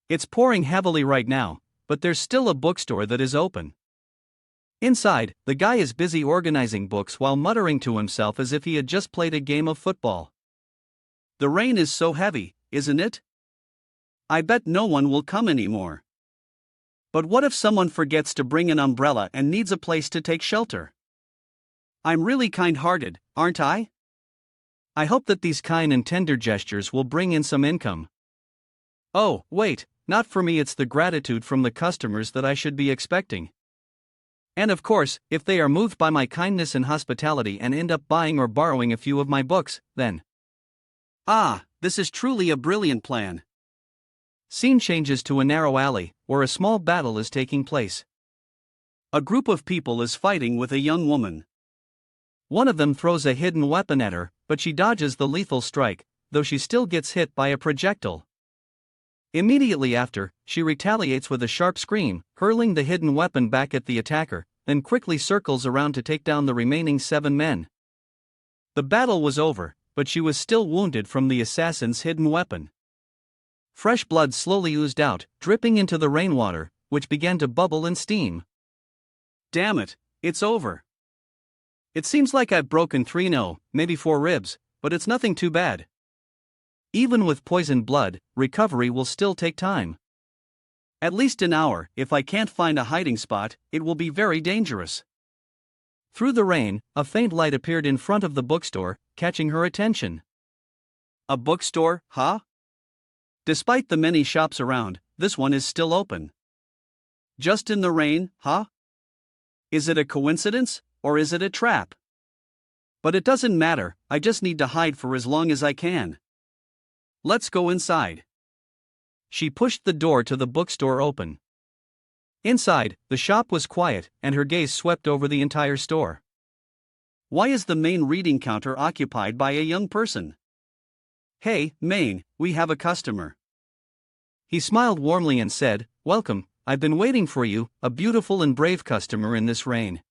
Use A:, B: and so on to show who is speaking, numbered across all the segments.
A: It's pouring heavily right now, but there's still a bookstore that is open. Inside, the guy is busy organizing books while muttering to himself as if he had just played a game of football. The rain is so heavy, isn't it? I bet no one will come anymore. But what if someone forgets to bring an umbrella and needs a place to take shelter? I'm really kind-hearted, aren't I? I hope that these kind and tender gestures will bring in some income. Oh, wait, not for me, it's the gratitude from the customers that I should be expecting. And of course, if they are moved by my kindness and hospitality and end up buying or borrowing a few of my books, then. Ah, this is truly a brilliant plan. Scene changes to a narrow alley, where a small battle is taking place. A group of people is fighting with a young woman. One of them throws a hidden weapon at her, but she dodges the lethal strike, though she still gets hit by a projectile. Immediately after, she retaliates with a sharp scream, hurling the hidden weapon back at the attacker, then quickly circles around to take down the remaining 7 men. The battle was over, but she was still wounded from the assassin's hidden weapon. Fresh blood slowly oozed out, dripping into the rainwater, which began to bubble and steam. Damn it, it's over. It seems like I've broken 3, no, maybe 4 ribs, but it's nothing too bad. Even with poisoned blood, recovery will still take time. At least an hour. If I can't find a hiding spot, it will be very dangerous. Through the rain, a faint light appeared in front of the bookstore, catching her attention. A bookstore, huh? Despite the many shops around, this one is still open. Just in the rain, huh? Is it a coincidence, or is it a trap? But it doesn't matter, I just need to hide for as long as I can. Let's go inside. She pushed the door to the bookstore open. Inside, the shop was quiet, and her gaze swept over the entire store. Why is the main reading counter occupied by a young person? Hey, Maine, we have a customer. He smiled warmly and said, "Welcome, I've been waiting for you, a beautiful and brave customer in this rain."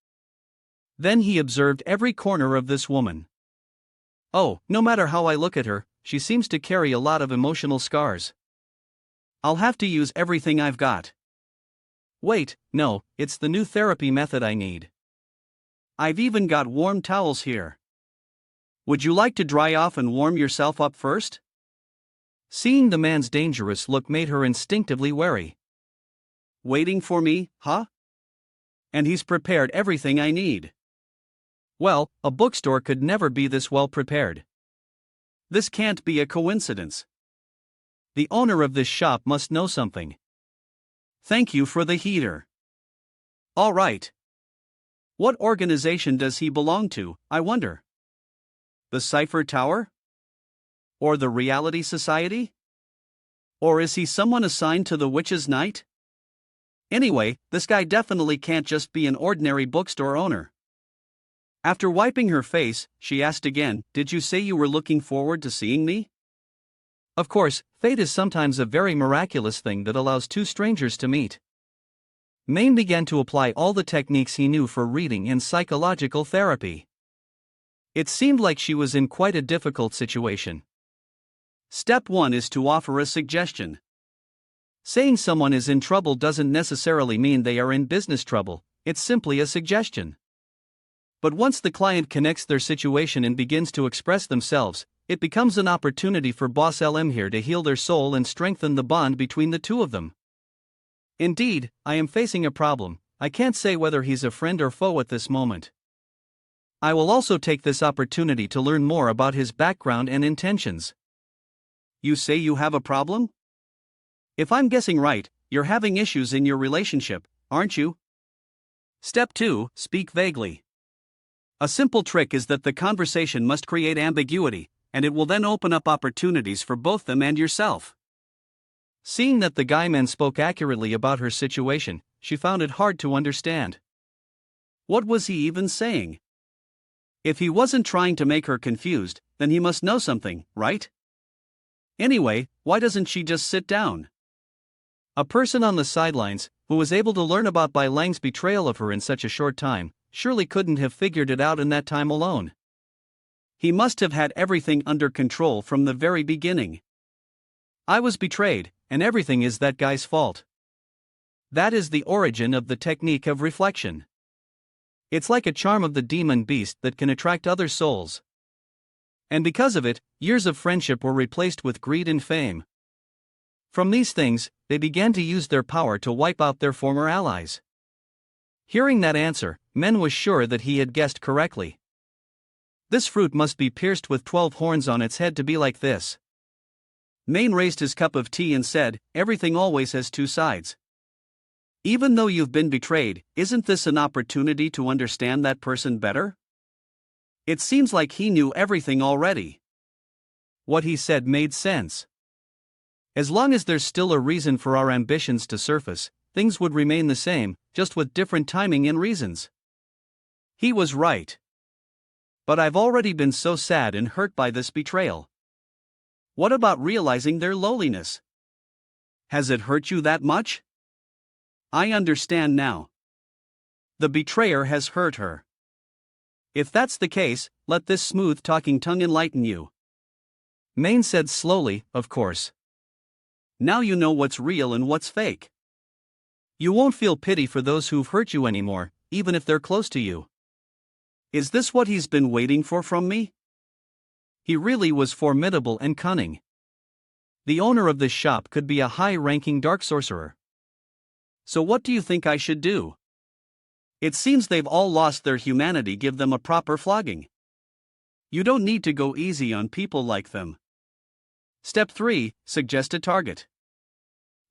A: Then he observed every corner of this woman. Oh, no matter how I look at her, she seems to carry a lot of emotional scars. I'll have to use everything I've got. Wait, no, it's the new therapy method I need. I've even got warm towels here. Would you like to dry off and warm yourself up first? Seeing the man's dangerous look made her instinctively wary. Waiting for me, huh? And he's prepared everything I need. Well, a bookstore could never be this well prepared. This can't be a coincidence. The owner of this shop must know something. Thank you for the heater. All right. What organization does he belong to, I wonder? The Cipher Tower? Or the Reality Society? Or is he someone assigned to the Witch's Night? Anyway, this guy definitely can't just be an ordinary bookstore owner. After wiping her face, she asked again, "Did you say you were looking forward to seeing me?" Of course, fate is sometimes a very miraculous thing that allows 2 strangers to meet. Maine began to apply all the techniques he knew for reading and psychological therapy. It seemed like she was in quite a difficult situation. Step 1 is to offer a suggestion. Saying someone is in trouble doesn't necessarily mean they are in business trouble, it's simply a suggestion. But once the client connects their situation and begins to express themselves, it becomes an opportunity for Boss LM here to heal their soul and strengthen the bond between the two of them. Indeed, I am facing a problem. I can't say whether he's a friend or foe at this moment. I will also take this opportunity to learn more about his background and intentions. You say you have a problem? If I'm guessing right, you're having issues in your relationship, aren't you? Step 2, speak vaguely. A simple trick is that the conversation must create ambiguity, and it will then open up opportunities for both them and yourself. Seeing that the guy man spoke accurately about her situation, she found it hard to understand. What was he even saying? If he wasn't trying to make her confused, then he must know something, right? Anyway, why doesn't she just sit down? A person on the sidelines, who was able to learn about Bai Lang's betrayal of her in such a short time, surely couldn't have figured it out in that time alone. He must have had everything under control from the very beginning. I was betrayed, and everything is that guy's fault. That is the origin of the technique of reflection. It's like a charm of the demon beast that can attract other souls. And because of it, years of friendship were replaced with greed and fame. From these things, they began to use their power to wipe out their former allies. Hearing that answer, Men was sure that he had guessed correctly. This fruit must be pierced with 12 horns on its head to be like this. Maine raised his cup of tea and said, "Everything always has two sides. Even though you've been betrayed, isn't this an opportunity to understand that person better?" It seems like he knew everything already. What he said made sense. As long as there's still a reason for our ambitions to surface, things would remain the same, just with different timing and reasons. He was right. But I've already been so sad and hurt by this betrayal. What about realizing their lowliness? Has it hurt you that much? I understand now. The betrayer has hurt her. If that's the case, let this smooth-talking tongue enlighten you. Maine said slowly, "Of course. Now you know what's real and what's fake. You won't feel pity for those who've hurt you anymore, even if they're close to you. Is this what he's been waiting for from me?" He really was formidable and cunning. The owner of this shop could be a high-ranking dark sorcerer. So what do you think I should do? It seems they've all lost their humanity. Give them a proper flogging. You don't need to go easy on people like them. Step 3, suggest a target.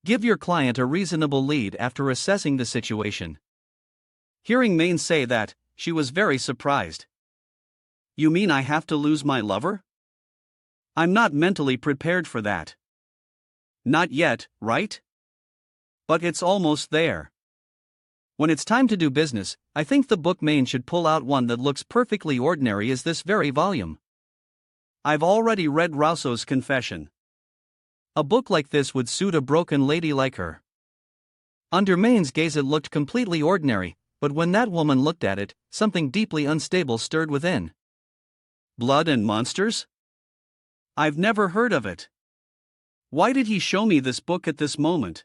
A: Give your client a reasonable lead after assessing the situation. Hearing Maine say that, she was very surprised. You mean I have to lose my lover? I'm not mentally prepared for that. Not yet, right? But it's almost there. When it's time to do business, I think the book Maine should pull out one that looks perfectly ordinary as this very volume. I've already read Rousseau's Confession. A book like this would suit a broken lady like her. Under Maine's gaze it looked completely ordinary, but when that woman looked at it, something deeply unstable stirred within. Blood and monsters? I've never heard of it. Why did he show me this book at this moment?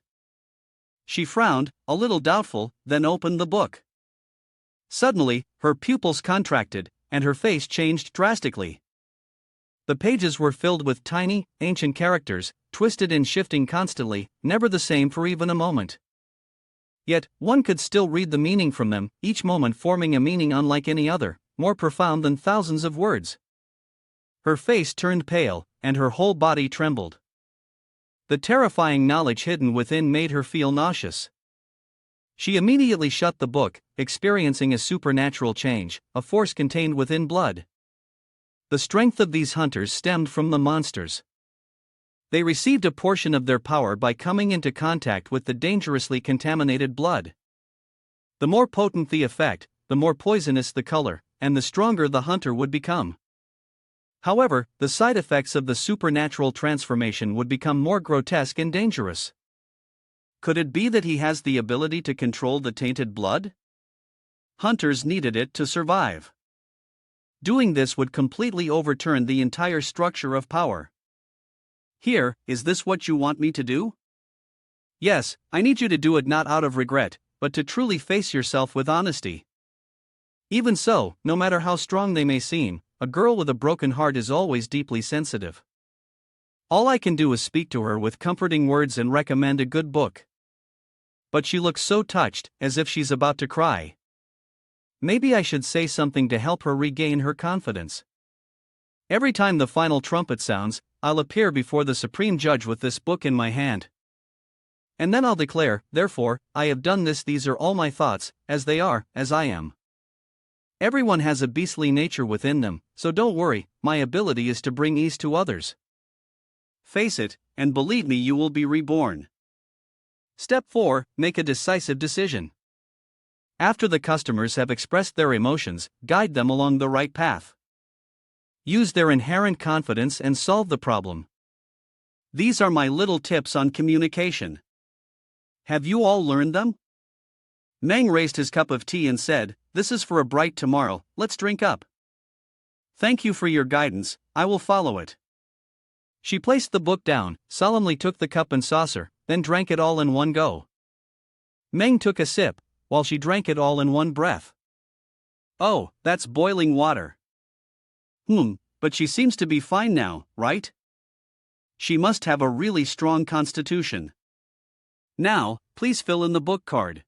A: She frowned, a little doubtful, then opened the book. Suddenly, her pupils contracted, and her face changed drastically. The pages were filled with tiny, ancient characters, twisted and shifting constantly, never the same for even a moment. Yet, one could still read the meaning from them, each moment forming a meaning unlike any other, more profound than thousands of words. Her face turned pale, and her whole body trembled. The terrifying knowledge hidden within made her feel nauseous. She immediately shut the book, experiencing a supernatural change, a force contained within blood. The strength of these hunters stemmed from the monsters. They received a portion of their power by coming into contact with the dangerously contaminated blood. The more potent the effect, the more poisonous the color, and the stronger the hunter would become. However, the side effects of the supernatural transformation would become more grotesque and dangerous. Could it be that he has the ability to control the tainted blood? Hunters needed it to survive. Doing this would completely overturn the entire structure of power. Here, is this what you want me to do? Yes, I need you to do it not out of regret, but to truly face yourself with honesty. Even so, no matter how strong they may seem, a girl with a broken heart is always deeply sensitive. All I can do is speak to her with comforting words and recommend a good book. But she looks so touched, as if she's about to cry. Maybe I should say something to help her regain her confidence. Every time the final trumpet sounds, I'll appear before the Supreme Judge with this book in my hand. And then I'll declare, therefore, I have done this. These are all my thoughts, as they are, as I am. Everyone has a beastly nature within them, so don't worry, my ability is to bring ease to others. Face it, and believe me, you will be reborn. Step 4, make a decisive decision. After the customers have expressed their emotions, guide them along the right path. Use their inherent confidence and solve the problem. These are my little tips on communication. Have you all learned them? Meng raised his cup of tea and said, "This is for a bright tomorrow, let's drink up." Thank you for your guidance, I will follow it. She placed the book down, solemnly took the cup and saucer, then drank it all in one go. Meng took a sip, while she drank it all in one breath. Oh, that's boiling water. But she seems to be fine now, right? She must have a really strong constitution. Now, please fill in the book card.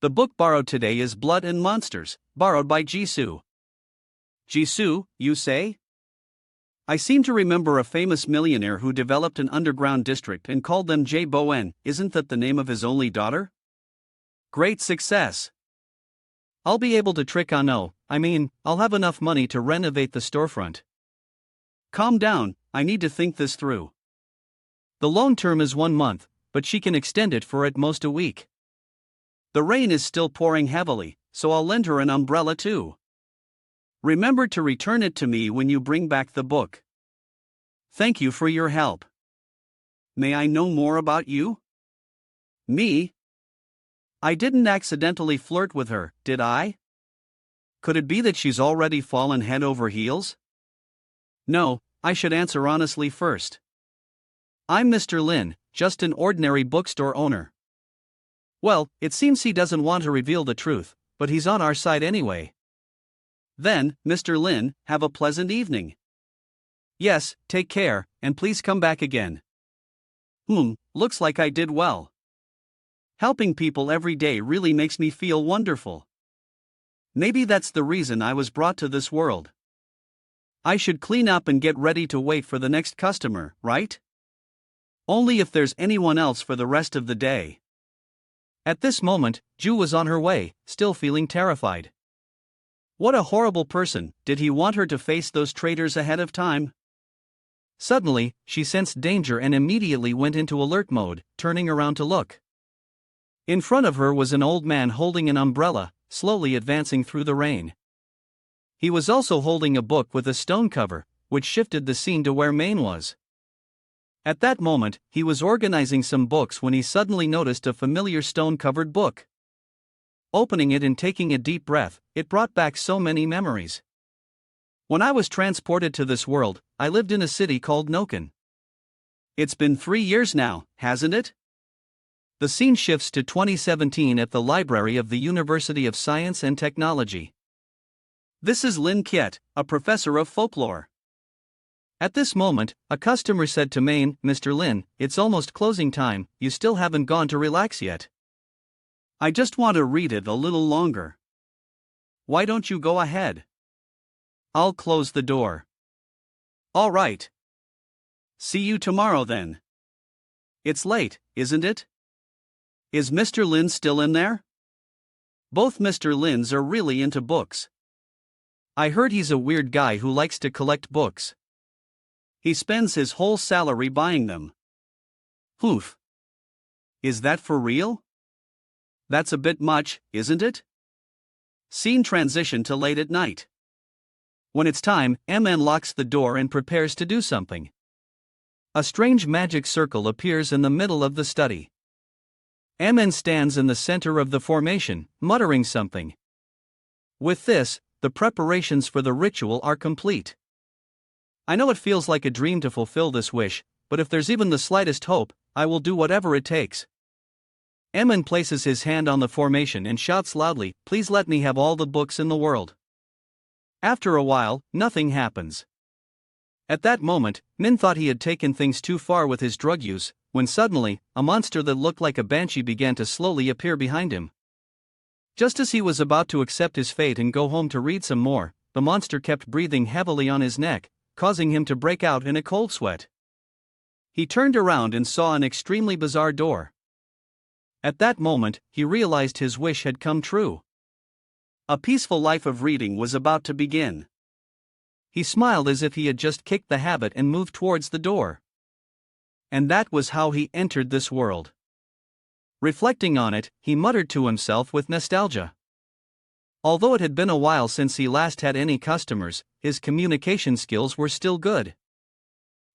A: The book borrowed today is Blood and Monsters, borrowed by Jisoo. Jisoo, you say? I seem to remember a famous millionaire who developed an underground district and called them J Boen. Isn't that the name of his only daughter? Great success. I'll be able to trick Ano, I'll have enough money to renovate the storefront. Calm down, I need to think this through. The loan term is 1 month, but she can extend it for at most a week. The rain is still pouring heavily, so I'll lend her an umbrella too. Remember to return it to me when you bring back the book. Thank you for your help. May I know more about you? Me? I didn't accidentally flirt with her, did I? Could it be that she's already fallen head over heels? No, I should answer honestly first. I'm Mr. Lin, just an ordinary bookstore owner. Well, it seems he doesn't want to reveal the truth, but he's on our side anyway. Then, Mr. Lin, have a pleasant evening. Yes, take care, and please come back again. Looks like I did well. Helping people every day really makes me feel wonderful. Maybe that's the reason I was brought to this world. I should clean up and get ready to wait for the next customer, right? Only if there's anyone else for the rest of the day. At this moment, Ju was on her way, still feeling terrified. What a horrible person, did he want her to face those traitors ahead of time? Suddenly, she sensed danger and immediately went into alert mode, turning around to look. In front of her was an old man holding an umbrella, slowly advancing through the rain. He was also holding a book with a stone cover, which shifted the scene to where Maine was. At that moment, he was organizing some books when he suddenly noticed a familiar stone-covered book. Opening it and taking a deep breath, it brought back so many memories. When I was transported to this world, I lived in a city called Noken. It's been 3 years now, hasn't it? The scene shifts to 2017 at the library of the University of Science and Technology. This is Lin Kiet, a professor of folklore. At this moment, a customer said to Maine, Mr. Lin, it's almost closing time, you still haven't gone to relax yet. I just want to read it a little longer. Why don't you go ahead? I'll close the door. All right. See you tomorrow then. It's late, isn't it? Is Mr. Lin still in there? Both Mr. Lins are really into books. I heard he's a weird guy who likes to collect books. He spends his whole salary buying them. Oof. Is that for real? That's a bit much, isn't it? Scene transition to late at night. When it's time, MN locks the door and prepares to do something. A strange magic circle appears in the middle of the study. MN stands in the center of the formation, muttering something. With this, the preparations for the ritual are complete. I know it feels like a dream to fulfill this wish, but if there's even the slightest hope, I will do whatever it takes. Emin places his hand on the formation and shouts loudly, please let me have all the books in the world. After a while, nothing happens. At that moment, Min thought he had taken things too far with his drug use, when suddenly, a monster that looked like a banshee began to slowly appear behind him. Just as he was about to accept his fate and go home to read some more, the monster kept breathing heavily on his neck, causing him to break out in a cold sweat. He turned around and saw an extremely bizarre door. At that moment, he realized his wish had come true. A peaceful life of reading was about to begin. He smiled as if he had just kicked the habit and moved towards the door. And that was how he entered this world. Reflecting on it, he muttered to himself with nostalgia. Although it had been a while since he last had any customers, his communication skills were still good.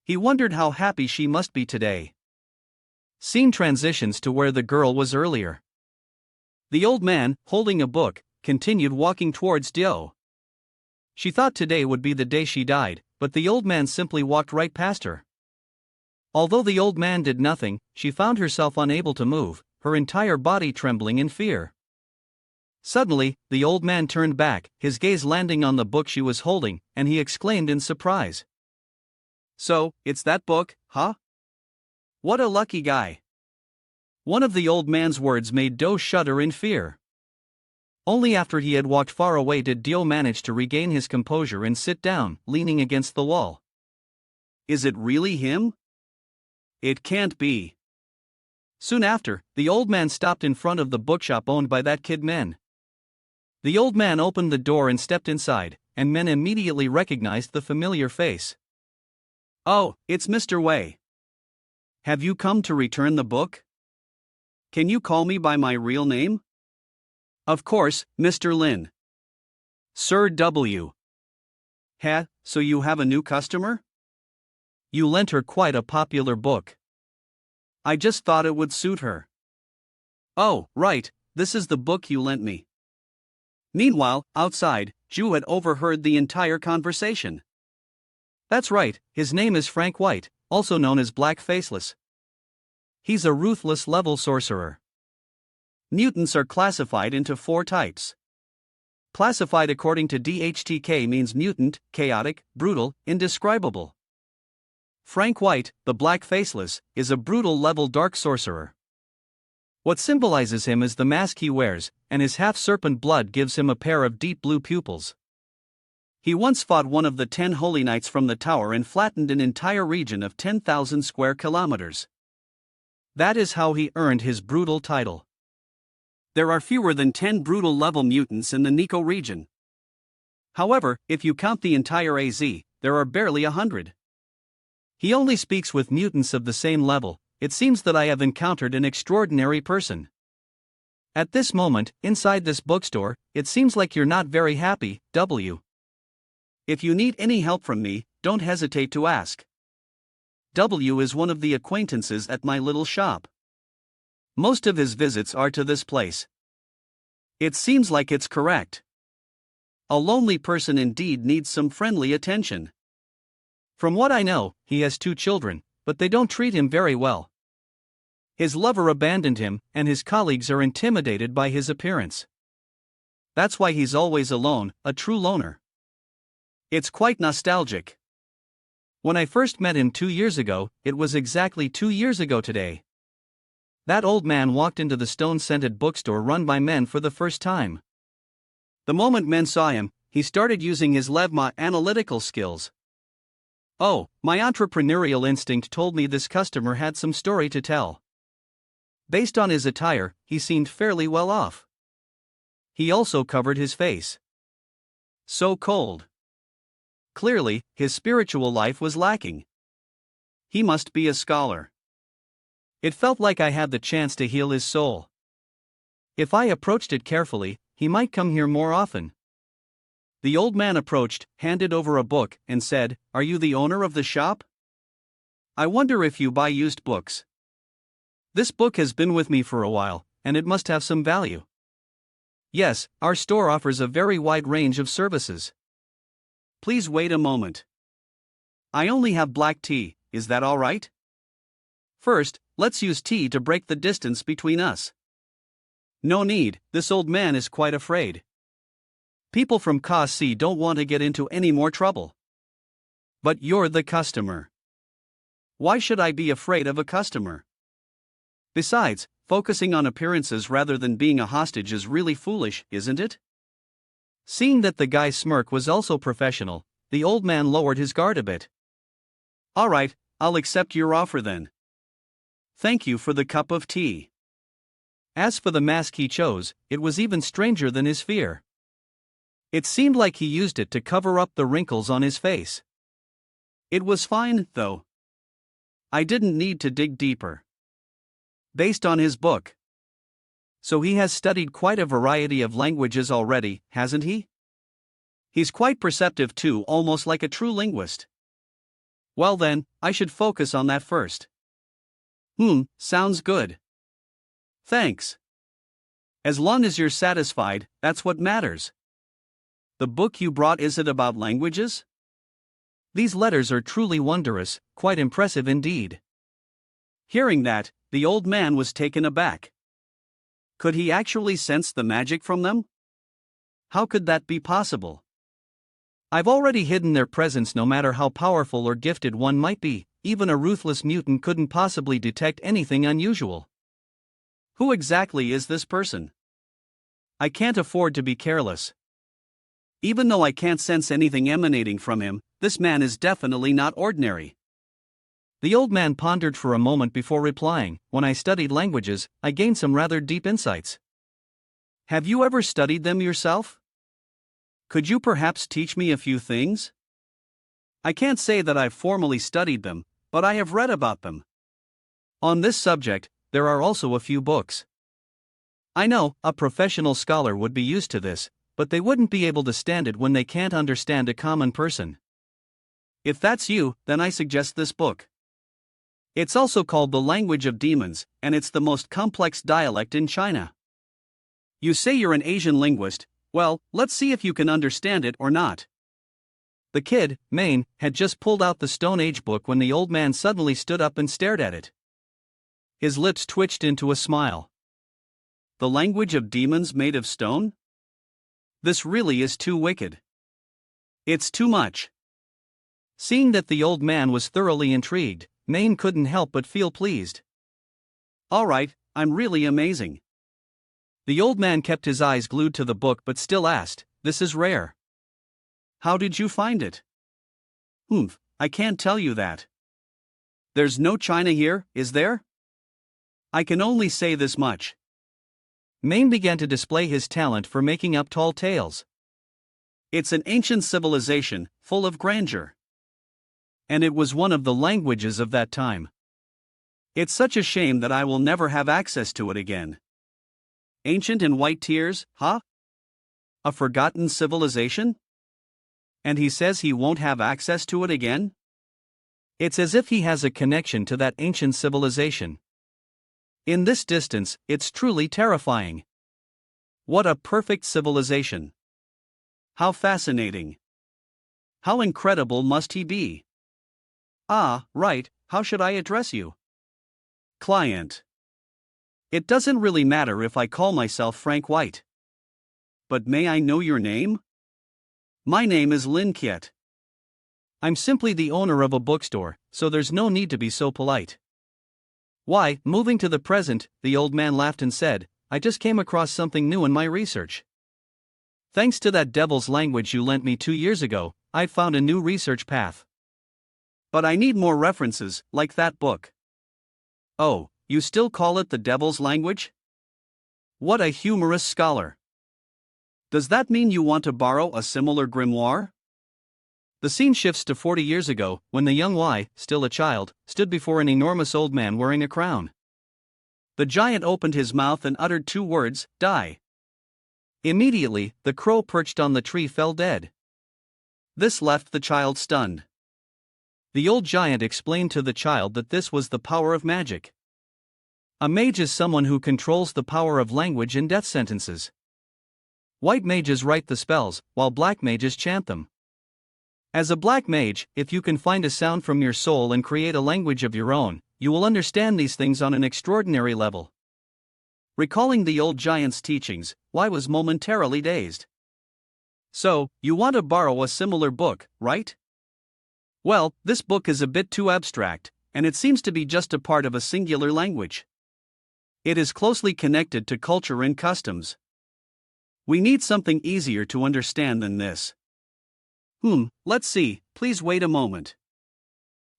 A: He wondered how happy she must be today. Scene transitions to where the girl was earlier. The old man, holding a book, continued walking towards Dio. She thought today would be the day she died, but the old man simply walked right past her. Although the old man did nothing, she found herself unable to move, her entire body trembling in fear. Suddenly, the old man turned back, his gaze landing on the book she was holding, and he exclaimed in surprise. "So, it's that book, huh? What a lucky guy." One of the old man's words made Do shudder in fear. Only after he had walked far away did Dio manage to regain his composure and sit down, leaning against the wall. "Is it really him? It can't be." Soon after, the old man stopped in front of the bookshop owned by that kid Men. The old man opened the door and stepped inside, and Men immediately recognized the familiar face. "Oh, it's Mr. Wei. Have you come to return the book? Can you call me by my real name?" "Of course, Mr. Lin." "Sir W. So you have a new customer? You lent her quite a popular book. I just thought it would suit her." "Oh, right, this is the book you lent me." Meanwhile, outside, Ju had overheard the entire conversation. "That's right, his name is Frank White, also known as Black Faceless. He's a ruthless level sorcerer. Mutants are classified into 4 types. Classified according to DHTK means mutant, chaotic, brutal, indescribable. Frank White, the Black Faceless, is a brutal level dark sorcerer. What symbolizes him is the mask he wears, and his half-serpent blood gives him a pair of deep blue pupils. He once fought one of the 10 Holy Knights from the tower and flattened an entire region of 10,000 square kilometers. That is how he earned his brutal title. There are fewer than 10 brutal level mutants in the Nico region. However, if you count the entire AZ, there are barely 100. He only speaks with mutants of the same level. It seems that I have encountered an extraordinary person. At this moment, inside this bookstore, it seems like you're not very happy, W. If you need any help from me, don't hesitate to ask. W is one of the acquaintances at my little shop. Most of his visits are to this place. It seems like it's correct. A lonely person indeed needs some friendly attention. From what I know, he has 2 children, but they don't treat him very well. His lover abandoned him, and his colleagues are intimidated by his appearance. That's why he's always alone, a true loner. It's quite nostalgic. When I first met him 2 years ago, it was exactly 2 years ago today. That old man walked into the stone-scented bookstore run by Men for the first time. The moment Men saw him, he started using his Levma analytical skills. Oh, my entrepreneurial instinct told me this customer had some story to tell. Based on his attire, he seemed fairly well off. He also covered his face. So cold. Clearly, his spiritual life was lacking. He must be a scholar. It felt like I had the chance to heal his soul. If I approached it carefully, he might come here more often. The old man approached, handed over a book, and said, "Are you the owner of the shop? I wonder if you buy used books. This book has been with me for a while, and it must have some value." "Yes, our store offers a very wide range of services." "Please wait a moment. I only have black tea, is that all right? First, let's use tea to break the distance between us." "No need, this old man is quite afraid. People from Class C don't want to get into any more trouble." "But you're the customer. Why should I be afraid of a customer? Besides, focusing on appearances rather than being a hostage is really foolish, isn't it?" Seeing that the guy's smirk was also professional, the old man lowered his guard a bit. "All right, I'll accept your offer then. Thank you for the cup of tea." As for the mask he chose, it was even stranger than his fear. It seemed like he used it to cover up the wrinkles on his face. It was fine, though. I didn't need to dig deeper. Based on his book. So he has studied quite a variety of languages already, hasn't he? He's quite perceptive too, almost like a true linguist. Well then, I should focus on that first. Sounds good. Thanks. As long as you're satisfied, that's what matters. The book you brought, is it about languages? These letters are truly wondrous, quite impressive indeed. Hearing that, the old man was taken aback. Could he actually sense the magic from them? How could that be possible? I've already hidden their presence no matter how powerful or gifted one might be, even a ruthless mutant couldn't possibly detect anything unusual. Who exactly is this person? I can't afford to be careless. Even though I can't sense anything emanating from him, this man is definitely not ordinary. The old man pondered for a moment before replying. When I studied languages, I gained some rather deep insights. Have you ever studied them yourself? Could you perhaps teach me a few things? I can't say that I've formally studied them, but I have read about them. On this subject, there are also a few books. I know, a professional scholar would be used to this, but they wouldn't be able to stand it when they can't understand a common person. If that's you, then I suggest this book. It's also called The Language of Demons, and it's the most complex dialect in China. You say you're an Asian linguist, well, let's see if you can understand it or not. The kid, Maine, had just pulled out the Stone Age book when the old man suddenly stood up and stared at it. His lips twitched into a smile. The language of demons made of stone? This really is too wicked. It's too much. Seeing that the old man was thoroughly intrigued, Maine couldn't help but feel pleased. All right, I'm really amazing. The old man kept his eyes glued to the book but still asked, "This is rare. How did you find it?" I can't tell you that. There's no china here, is there? I can only say this much. Maine began to display his talent for making up tall tales. It's an ancient civilization, full of grandeur. And it was one of the languages of that time. It's such a shame that I will never have access to it again. Ancient and white tears, huh? A forgotten civilization? And he says he won't have access to it again? It's as if he has a connection to that ancient civilization. In this distance, it's truly terrifying. What a perfect civilization. How fascinating. How incredible must he be? Ah, right, how should I address you? Client. It doesn't really matter if I call myself Frank White. But may I know your name? My name is Lin Kiet. I'm simply the owner of a bookstore, so there's no need to be so polite. Why, moving to the present, the old man laughed and said, I just came across something new in my research. Thanks to that devil's language you lent me 2 years ago, I've found a new research path. But I need more references, like that book. Oh, you still call it the devil's language? What a humorous scholar. Does that mean you want to borrow a similar grimoire? The scene shifts to 40 years ago, when the young Y, still a child, stood before an enormous old man wearing a crown. The giant opened his mouth and uttered 2 words, die. Immediately, the crow perched on the tree fell dead. This left the child stunned. The old giant explained to the child that this was the power of magic. A mage is someone who controls the power of language and death sentences. White mages write the spells, while black mages chant them. As a black mage, if you can find a sound from your soul and create a language of your own, you will understand these things on an extraordinary level. Recalling the old giant's teachings, Y was momentarily dazed. So, you want to borrow a similar book, right? Well, this book is a bit too abstract, and it seems to be just a part of a singular language. It is closely connected to culture and customs. We need something easier to understand than this. Let's see, please wait a moment.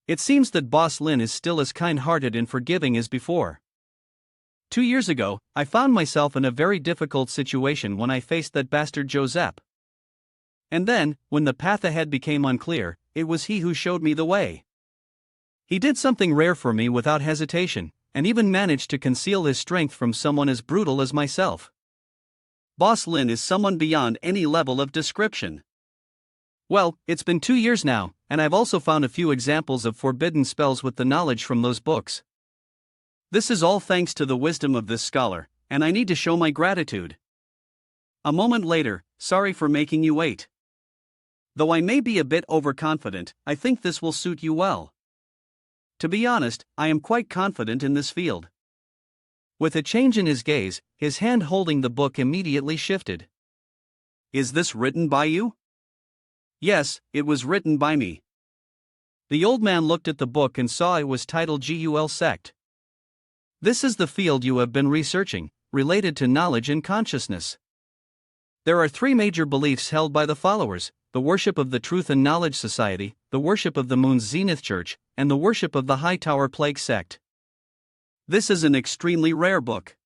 A: It seems that Boss Lin is still as kind-hearted and forgiving as before. 2 years ago, I found myself in a very difficult situation when I faced that bastard Joseph. And then, when the path ahead became unclear, it was he who showed me the way. He did something rare for me without hesitation, and even managed to conceal his strength from someone as brutal as myself. Boss Lin is someone beyond any level of description. Well, it's been 2 years now, and I've also found a few examples of forbidden spells with the knowledge from those books. This is all thanks to the wisdom of this scholar, and I need to show my gratitude. A moment later, sorry for making you wait. Though I may be a bit overconfident, I think this will suit you well. To be honest, I am quite confident in this field. With a change in his gaze, his hand holding the book immediately shifted. Is this written by you? Yes, it was written by me. The old man looked at the book and saw it was titled Gul Sect. This is the field you have been researching, related to knowledge and consciousness. There are three major beliefs held by the followers: the worship of the Truth and Knowledge Society, the worship of the Moon's Zenith Church, and the worship of the High Tower Plague Sect. This is an extremely rare book.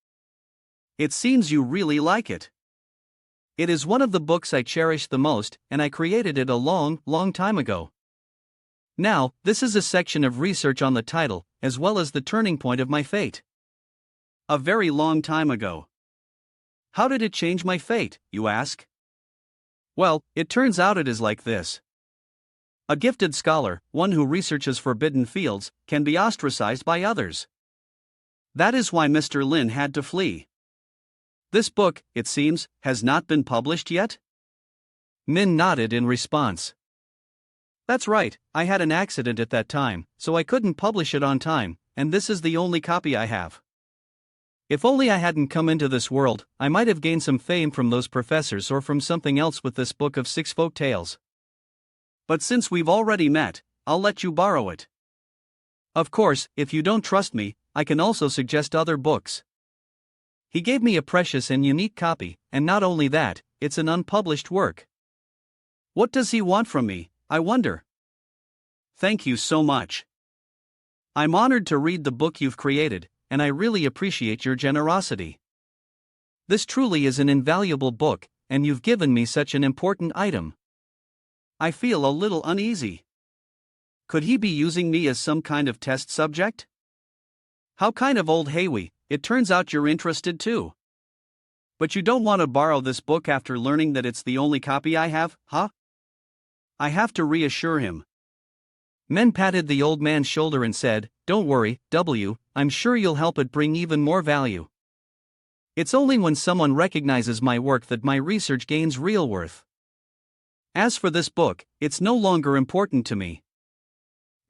A: It seems you really like it. It is one of the books I cherish the most, and I created it a long, long time ago. Now, this is a section of research on the title, as well as the turning point of my fate. A very long time ago. How did it change my fate, you ask? Well, it turns out it is like this. A gifted scholar, one who researches forbidden fields, can be ostracized by others. That is why Mr. Lin had to flee. This book, it seems, has not been published yet? Min nodded in response. That's right, I had an accident at that time, so I couldn't publish it on time, and this is the only copy I have. If only I hadn't come into this world, I might have gained some fame from those professors or from something else with this book of 6 folk tales. But since we've already met, I'll let you borrow it. Of course, if you don't trust me, I can also suggest other books. He gave me a precious and unique copy, and not only that, it's an unpublished work. What does he want from me, I wonder? Thank you so much. I'm honored to read the book you've created, and I really appreciate your generosity. This truly is an invaluable book, and you've given me such an important item. I feel a little uneasy. Could he be using me as some kind of test subject? How kind of old Heiwi, it turns out you're interested too. But you don't want to borrow this book after learning that it's the only copy I have, huh? I have to reassure him. Men patted the old man's shoulder and said, "Don't worry, I'm sure you'll help it bring even more value. It's only when someone recognizes my work that my research gains real worth. As for this book, it's no longer important to me.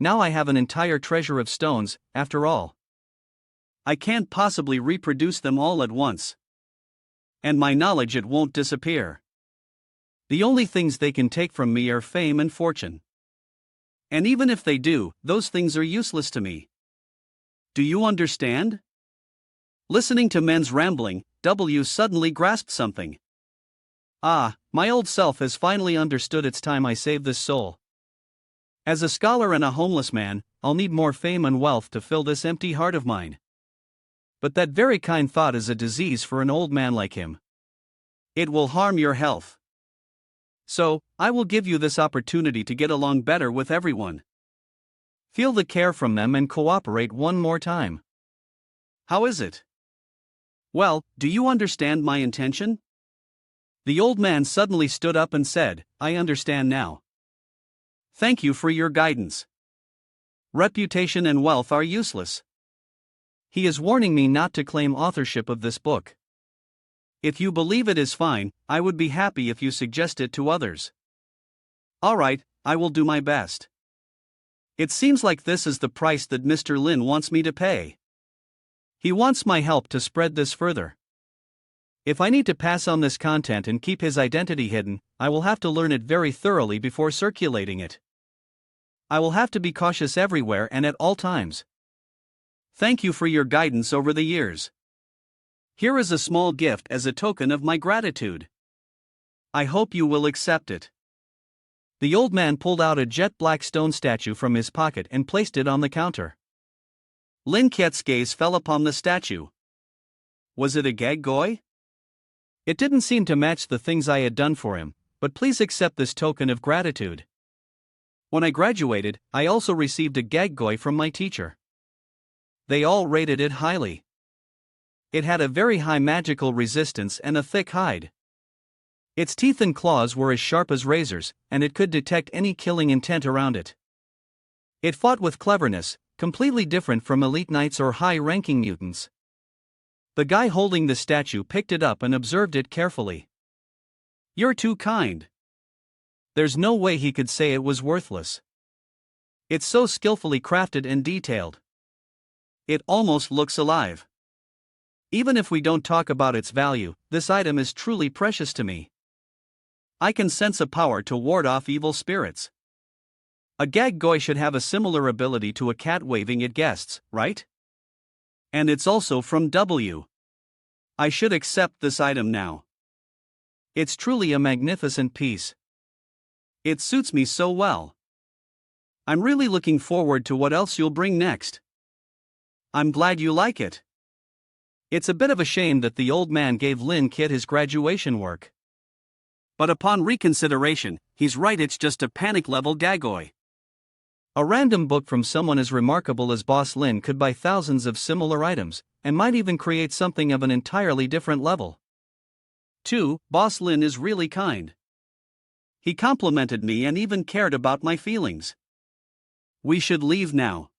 A: Now I have an entire treasure of stones, after all. I can't possibly reproduce them all at once. And my knowledge, it won't disappear. The only things they can take from me are fame and fortune. And even if they do, those things are useless to me. Do you understand?" Listening to Men's rambling, W suddenly grasped something. Ah, my old self has finally understood. It's time I saved this soul. As a scholar and a homeless man, I'll need more fame and wealth to fill this empty heart of mine. But that very kind thought is a disease for an old man like him. It will harm your health. So, I will give you this opportunity to get along better with everyone. Feel the care from them and cooperate one more time. How is it? Well, do you understand my intention? The old man suddenly stood up and said, "I understand now. Thank you for your guidance. Reputation and wealth are useless. He is warning me not to claim authorship of this book. If you believe it is fine, I would be happy if you suggest it to others." All right, I will do my best. It seems like this is the price that Mr. Lin wants me to pay. He wants my help to spread this further. If I need to pass on this content and keep his identity hidden, I will have to learn it very thoroughly before circulating it. I will have to be cautious everywhere and at all times. Thank you for your guidance over the years. Here is a small gift as a token of my gratitude. I hope you will accept it. The old man pulled out a jet black stone statue from his pocket and placed it on the counter. Lin Kiet's gaze fell upon the statue. Was it a gaggoi? It didn't seem to match the things I had done for him, but please accept this token of gratitude. When I graduated, I also received a gaggoi from my teacher. They all rated it highly. It had a very high magical resistance and a thick hide. Its teeth and claws were as sharp as razors, and it could detect any killing intent around it. It fought with cleverness, completely different from elite knights or high-ranking mutants. The guy holding the statue picked it up and observed it carefully. "You're too kind." There's no way he could say it was worthless. It's so skillfully crafted and detailed. It almost looks alive. Even if we don't talk about its value, this item is truly precious to me. I can sense a power to ward off evil spirits. A gaggoi should have a similar ability to a cat waving at guests, right? And it's also from W. I should accept this item now. It's truly a magnificent piece. It suits me so well. I'm really looking forward to what else you'll bring next. I'm glad you like it. It's a bit of a shame that the old man gave Lin Kit his graduation work. But upon reconsideration, he's right, it's just a panic-level gaggoi. A random book from someone as remarkable as Boss Lin could buy thousands of similar items, and might even create something of an entirely different level. 2. Boss Lin is really kind. He complimented me and even cared about my feelings. We should leave now.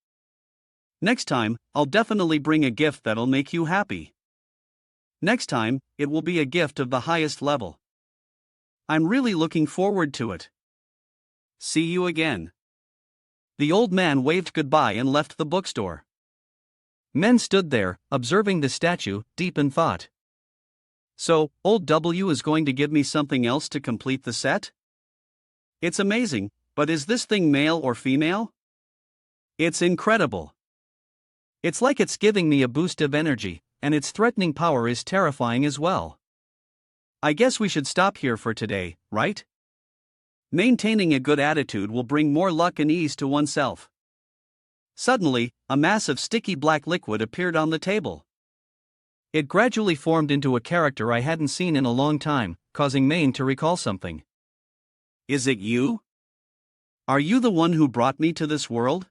A: Next time, I'll definitely bring a gift that'll make you happy. Next time, it will be a gift of the highest level. I'm really looking forward to it. See you again. The old man waved goodbye and left the bookstore. Men stood there, observing the statue, deep in thought. So, old W is going to give me something else to complete the set? It's amazing, but is this thing male or female? It's incredible. It's like it's giving me a boost of energy, and its threatening power is terrifying as well. I guess we should stop here for today, right? Maintaining a good attitude will bring more luck and ease to oneself. Suddenly, a mass of sticky black liquid appeared on the table. It gradually formed into a character I hadn't seen in a long time, causing Maine to recall something. Is it you? Are you the one who brought me to this world?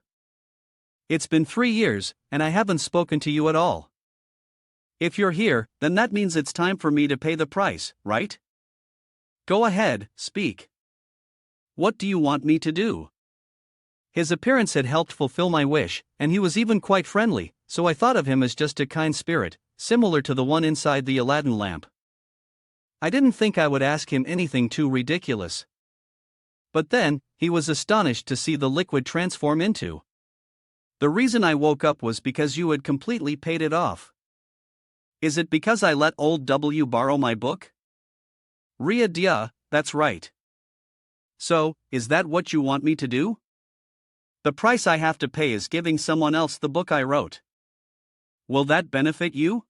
A: It's been 3 years, and I haven't spoken to you at all. If you're here, then that means it's time for me to pay the price, right? Go ahead, speak. What do you want me to do? His appearance had helped fulfill my wish, and he was even quite friendly, so I thought of him as just a kind spirit, similar to the one inside the Aladdin lamp. I didn't think I would ask him anything too ridiculous. But then, he was astonished to see the liquid transform into. The reason I woke up was because you had completely paid it off. Is it because I let old W borrow my book? Ria dia, that's right. So, is that what you want me to do? The price I have to pay is giving someone else the book I wrote. Will that benefit you?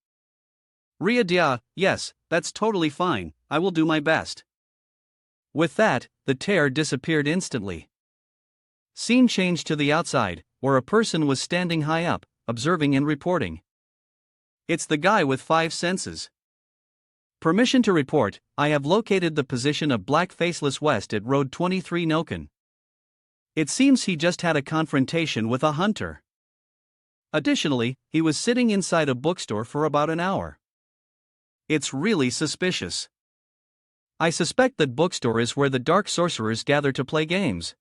A: Ria dia, yes, that's totally fine, I will do my best. With that, the tear disappeared instantly. Scene changed to the outside, where a person was standing high up, observing and reporting. It's the guy with 5 senses. Permission to report, I have located the position of Black Faceless West at Road 23 Noken. It seems he just had a confrontation with a hunter. Additionally, he was sitting inside a bookstore for about an hour. It's really suspicious. I suspect that bookstore is where the dark sorcerers gather to play games.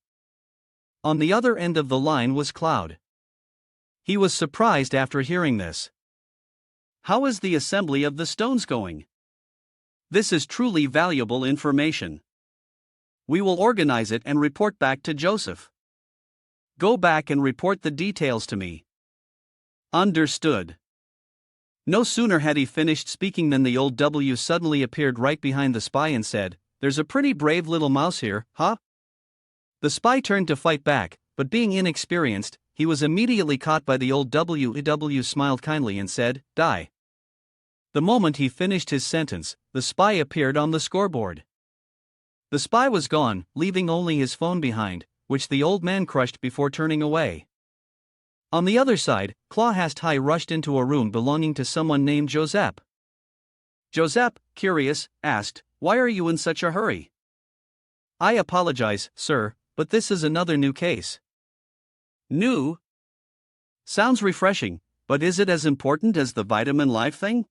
A: On the other end of the line was Cloud. He was surprised after hearing this. How is the assembly of the stones going? This is truly valuable information. We will organize it and report back to Joseph. Go back and report the details to me. Understood. No sooner had he finished speaking than the old W suddenly appeared right behind the spy and said, "There's a pretty brave little mouse here, huh?" The spy turned to fight back, but being inexperienced, he was immediately caught by the old W. W smiled kindly and said, "Die." The moment he finished his sentence, the spy appeared on the scoreboard. The spy was gone, leaving only his phone behind, which the old man crushed before turning away. On the other side, Clawhast High rushed into a room belonging to someone named Joseph. Joseph, curious, asked, "Why are you in such a hurry?" "I apologize, sir, but this is another new case." New? Sounds refreshing, but is it as important as the vitamin life thing?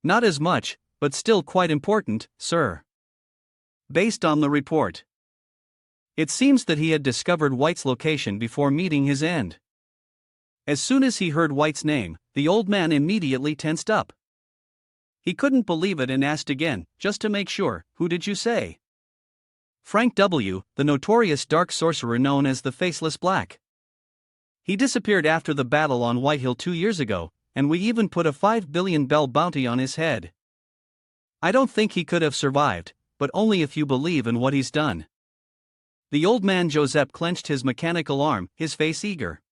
A: Not as much, but still quite important, sir. Based on the report, it seems that he had discovered White's location before meeting his end. As soon as he heard White's name, the old man immediately tensed up. He couldn't believe it and asked again, just to make sure, "Who did you say?" Frank W., the notorious dark sorcerer known as the Faceless Black. He disappeared after the battle on Whitehill 2 years ago, and we even put a 5 billion bell bounty on his head. I don't think he could have survived, but only if you believe in what he's done. The old man Joseph clenched his mechanical arm, his face eager.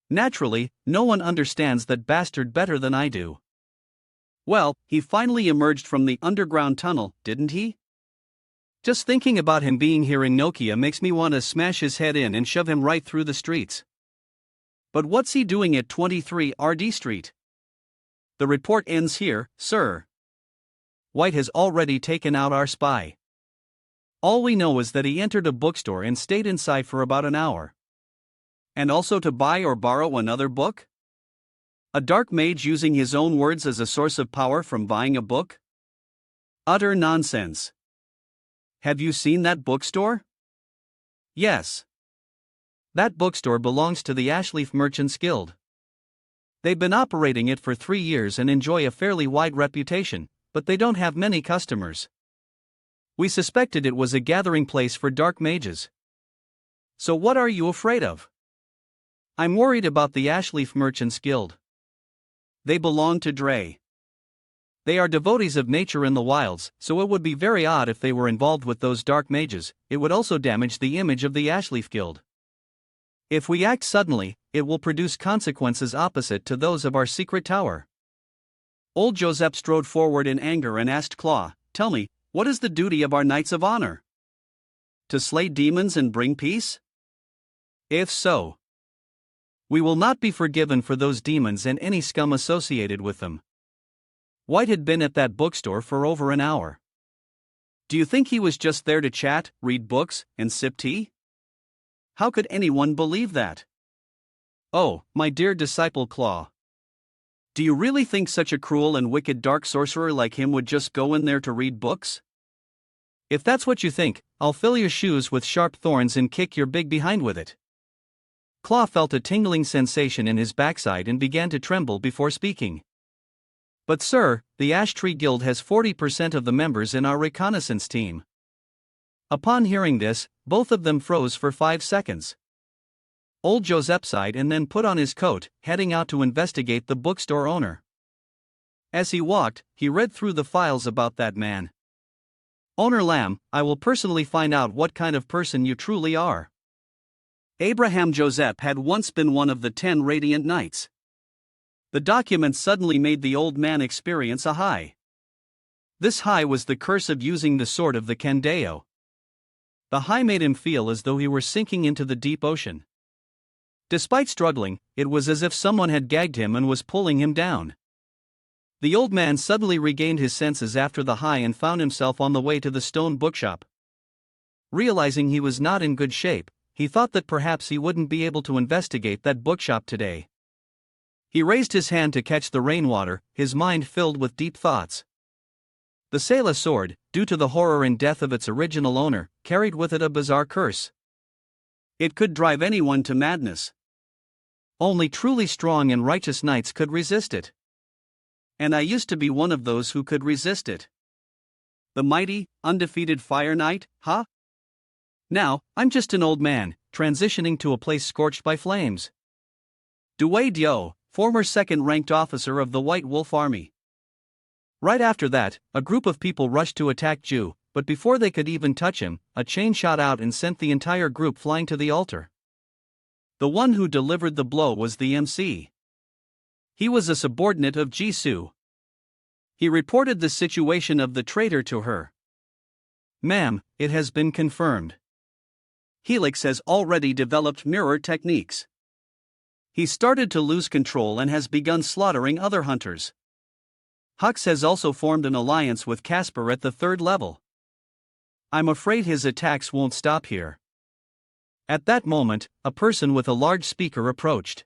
A: Naturally, no one understands that bastard better than I do. Well, he finally emerged from the underground tunnel, didn't he? Just thinking about him being here in Nokia makes me want to smash his head in and shove him right through the streets. But what's he doing at 23 RD Street? The report ends here, sir. White has already taken out our spy. All we know is that he entered a bookstore and stayed inside for about an hour. And also to buy or borrow another book? A dark mage using his own words as a source of power from buying a book? Utter nonsense. Have you seen that bookstore? Yes. That bookstore belongs to the Ashleaf Merchants Guild. They've been operating it for 3 years and enjoy a fairly wide reputation, but they don't have many customers. We suspected it was a gathering place for dark mages. So what are you afraid of? I'm worried about the Ashleaf Merchants Guild. They belong to Dre. They are devotees of nature in the wilds, so it would be very odd if they were involved with those dark mages. It would also damage the image of the Ashleaf Guild. If we act suddenly, it will produce consequences opposite to those of our secret tower. Old Joseph strode forward in anger and asked Claw, "Tell me, what is the duty of our Knights of Honor? To slay demons and bring peace? If so, we will not be forgiven for those demons and any scum associated with them." White had been at that bookstore for over an hour. Do you think he was just there to chat, read books, and sip tea? How could anyone believe that? Oh, my dear disciple Claw. Do you really think such a cruel and wicked dark sorcerer like him would just go in there to read books? If that's what you think, I'll fill your shoes with sharp thorns and kick your big behind with it. Claw felt a tingling sensation in his backside and began to tremble before speaking. But sir, the Ash Tree Guild has 40% of the members in our reconnaissance team. Upon hearing this, both of them froze for 5 seconds. Old Joseph sighed and then put on his coat, heading out to investigate the bookstore owner. As he walked, he read through the files about that man. Owner Lamb, I will personally find out what kind of person you truly are. Abraham Joseph had once been one of the 10 Radiant Knights. The document suddenly made the old man experience a high. This high was the curse of using the sword of the Kendeo. The high made him feel as though he were sinking into the deep ocean. Despite struggling, it was as if someone had gagged him and was pulling him down. The old man suddenly regained his senses after the high and found himself on the way to the stone bookshop. Realizing he was not in good shape, he thought that perhaps he wouldn't be able to investigate that bookshop today. He raised his hand to catch the rainwater, his mind filled with deep thoughts. The Sela sword, due to the horror and death of its original owner, carried with it a bizarre curse. It could drive anyone to madness. Only truly strong and righteous knights could resist it. And I used to be one of those who could resist it. The mighty, undefeated Fire Knight, huh? Now, I'm just an old man, transitioning to a place scorched by flames. Due Dio, former second-ranked officer of the White Wolf Army. Right after that, a group of people rushed to attack Ju, but before they could even touch him, a chain shot out and sent the entire group flying to the altar. The one who delivered the blow was the MC. He was a subordinate of Jisoo. He reported the situation of the traitor to her. Ma'am, it has been confirmed. Helix has already developed mirror techniques. He started to lose control and has begun slaughtering other hunters. Hux has also formed an alliance with Casper at the 3rd level. I'm afraid his attacks won't stop here. At that moment, a person with a large speaker approached.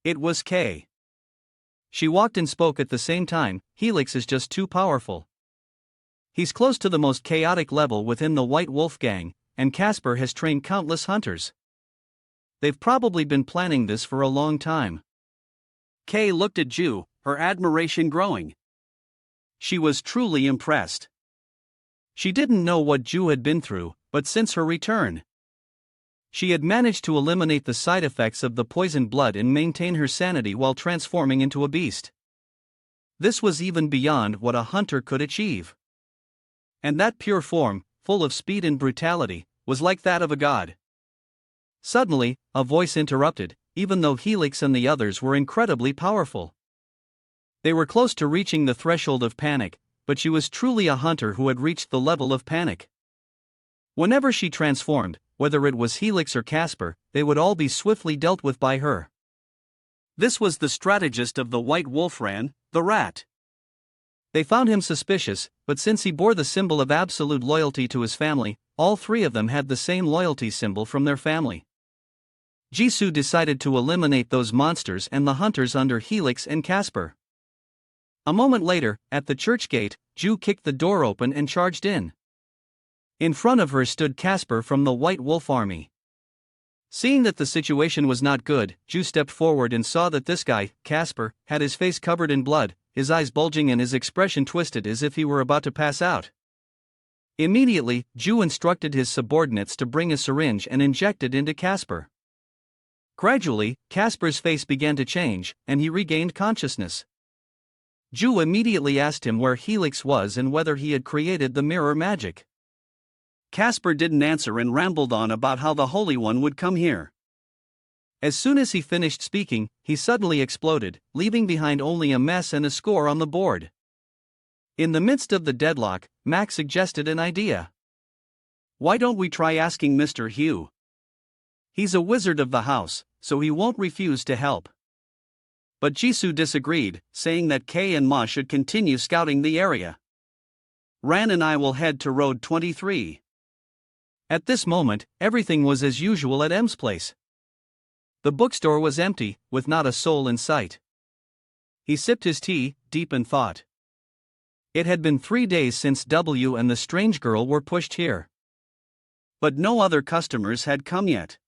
A: It was Kay. She walked and spoke at the same time. Helix is just too powerful. He's close to the most chaotic level within the White Wolf gang, and Casper has trained countless hunters. They've probably been planning this for a long time. Kay looked at Ju, her admiration growing. She was truly impressed. She didn't know what Ju had been through, but since her return, she had managed to eliminate the side effects of the poisoned blood and maintain her sanity while transforming into a beast. This was even beyond what a hunter could achieve. And that pure form, full of speed and brutality, was like that of a god. Suddenly, a voice interrupted, even though Helix and the others were incredibly powerful. They were close to reaching the threshold of panic, but she was truly a hunter who had reached the level of panic. Whenever she transformed, whether it was Helix or Casper, they would all be swiftly dealt with by her. This was the strategist of the White Wolf Ran, the rat. They found him suspicious, but since he bore the symbol of absolute loyalty to his family, all three of them had the same loyalty symbol from their family. Jisoo decided to eliminate those monsters and the hunters under Helix and Casper. A moment later, at the church gate, Ju kicked the door open and charged in. In front of her stood Casper from the White Wolf Army. Seeing that the situation was not good, Ju stepped forward and saw that this guy, Casper, had his face covered in blood, his eyes bulging and his expression twisted as if he were about to pass out. Immediately, Ju instructed his subordinates to bring a syringe and inject it into Casper. Gradually, Casper's face began to change, and he regained consciousness. Ju immediately asked him where Helix was and whether he had created the mirror magic. Casper didn't answer and rambled on about how the Holy One would come here. As soon as he finished speaking, he suddenly exploded, leaving behind only a mess and a score on the board. In the midst of the deadlock, Mac suggested an idea. "Why don't we try asking Mr. Hugh? He's a wizard of the house, so he won't refuse to help." But Jisoo disagreed, saying that Kay and Ma should continue scouting the area. "Ran and I will head to Road 23. At this moment, everything was as usual at M's place. The bookstore was empty, with not a soul in sight. He sipped his tea, deep in thought. It had been 3 days since W and the strange girl were pushed here. But no other customers had come yet.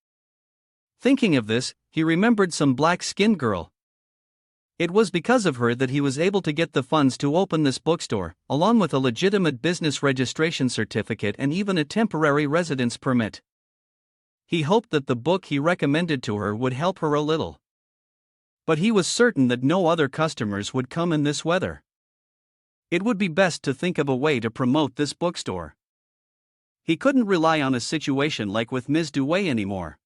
A: Thinking of this, he remembered some black-skinned girl. It was because of her that he was able to get the funds to open this bookstore, along with a legitimate business registration certificate and even a temporary residence permit. He hoped that the book he recommended to her would help her a little. But he was certain that no other customers would come in this weather. It would be best to think of a way to promote this bookstore. He couldn't rely on a situation like with Ms. Dewey anymore.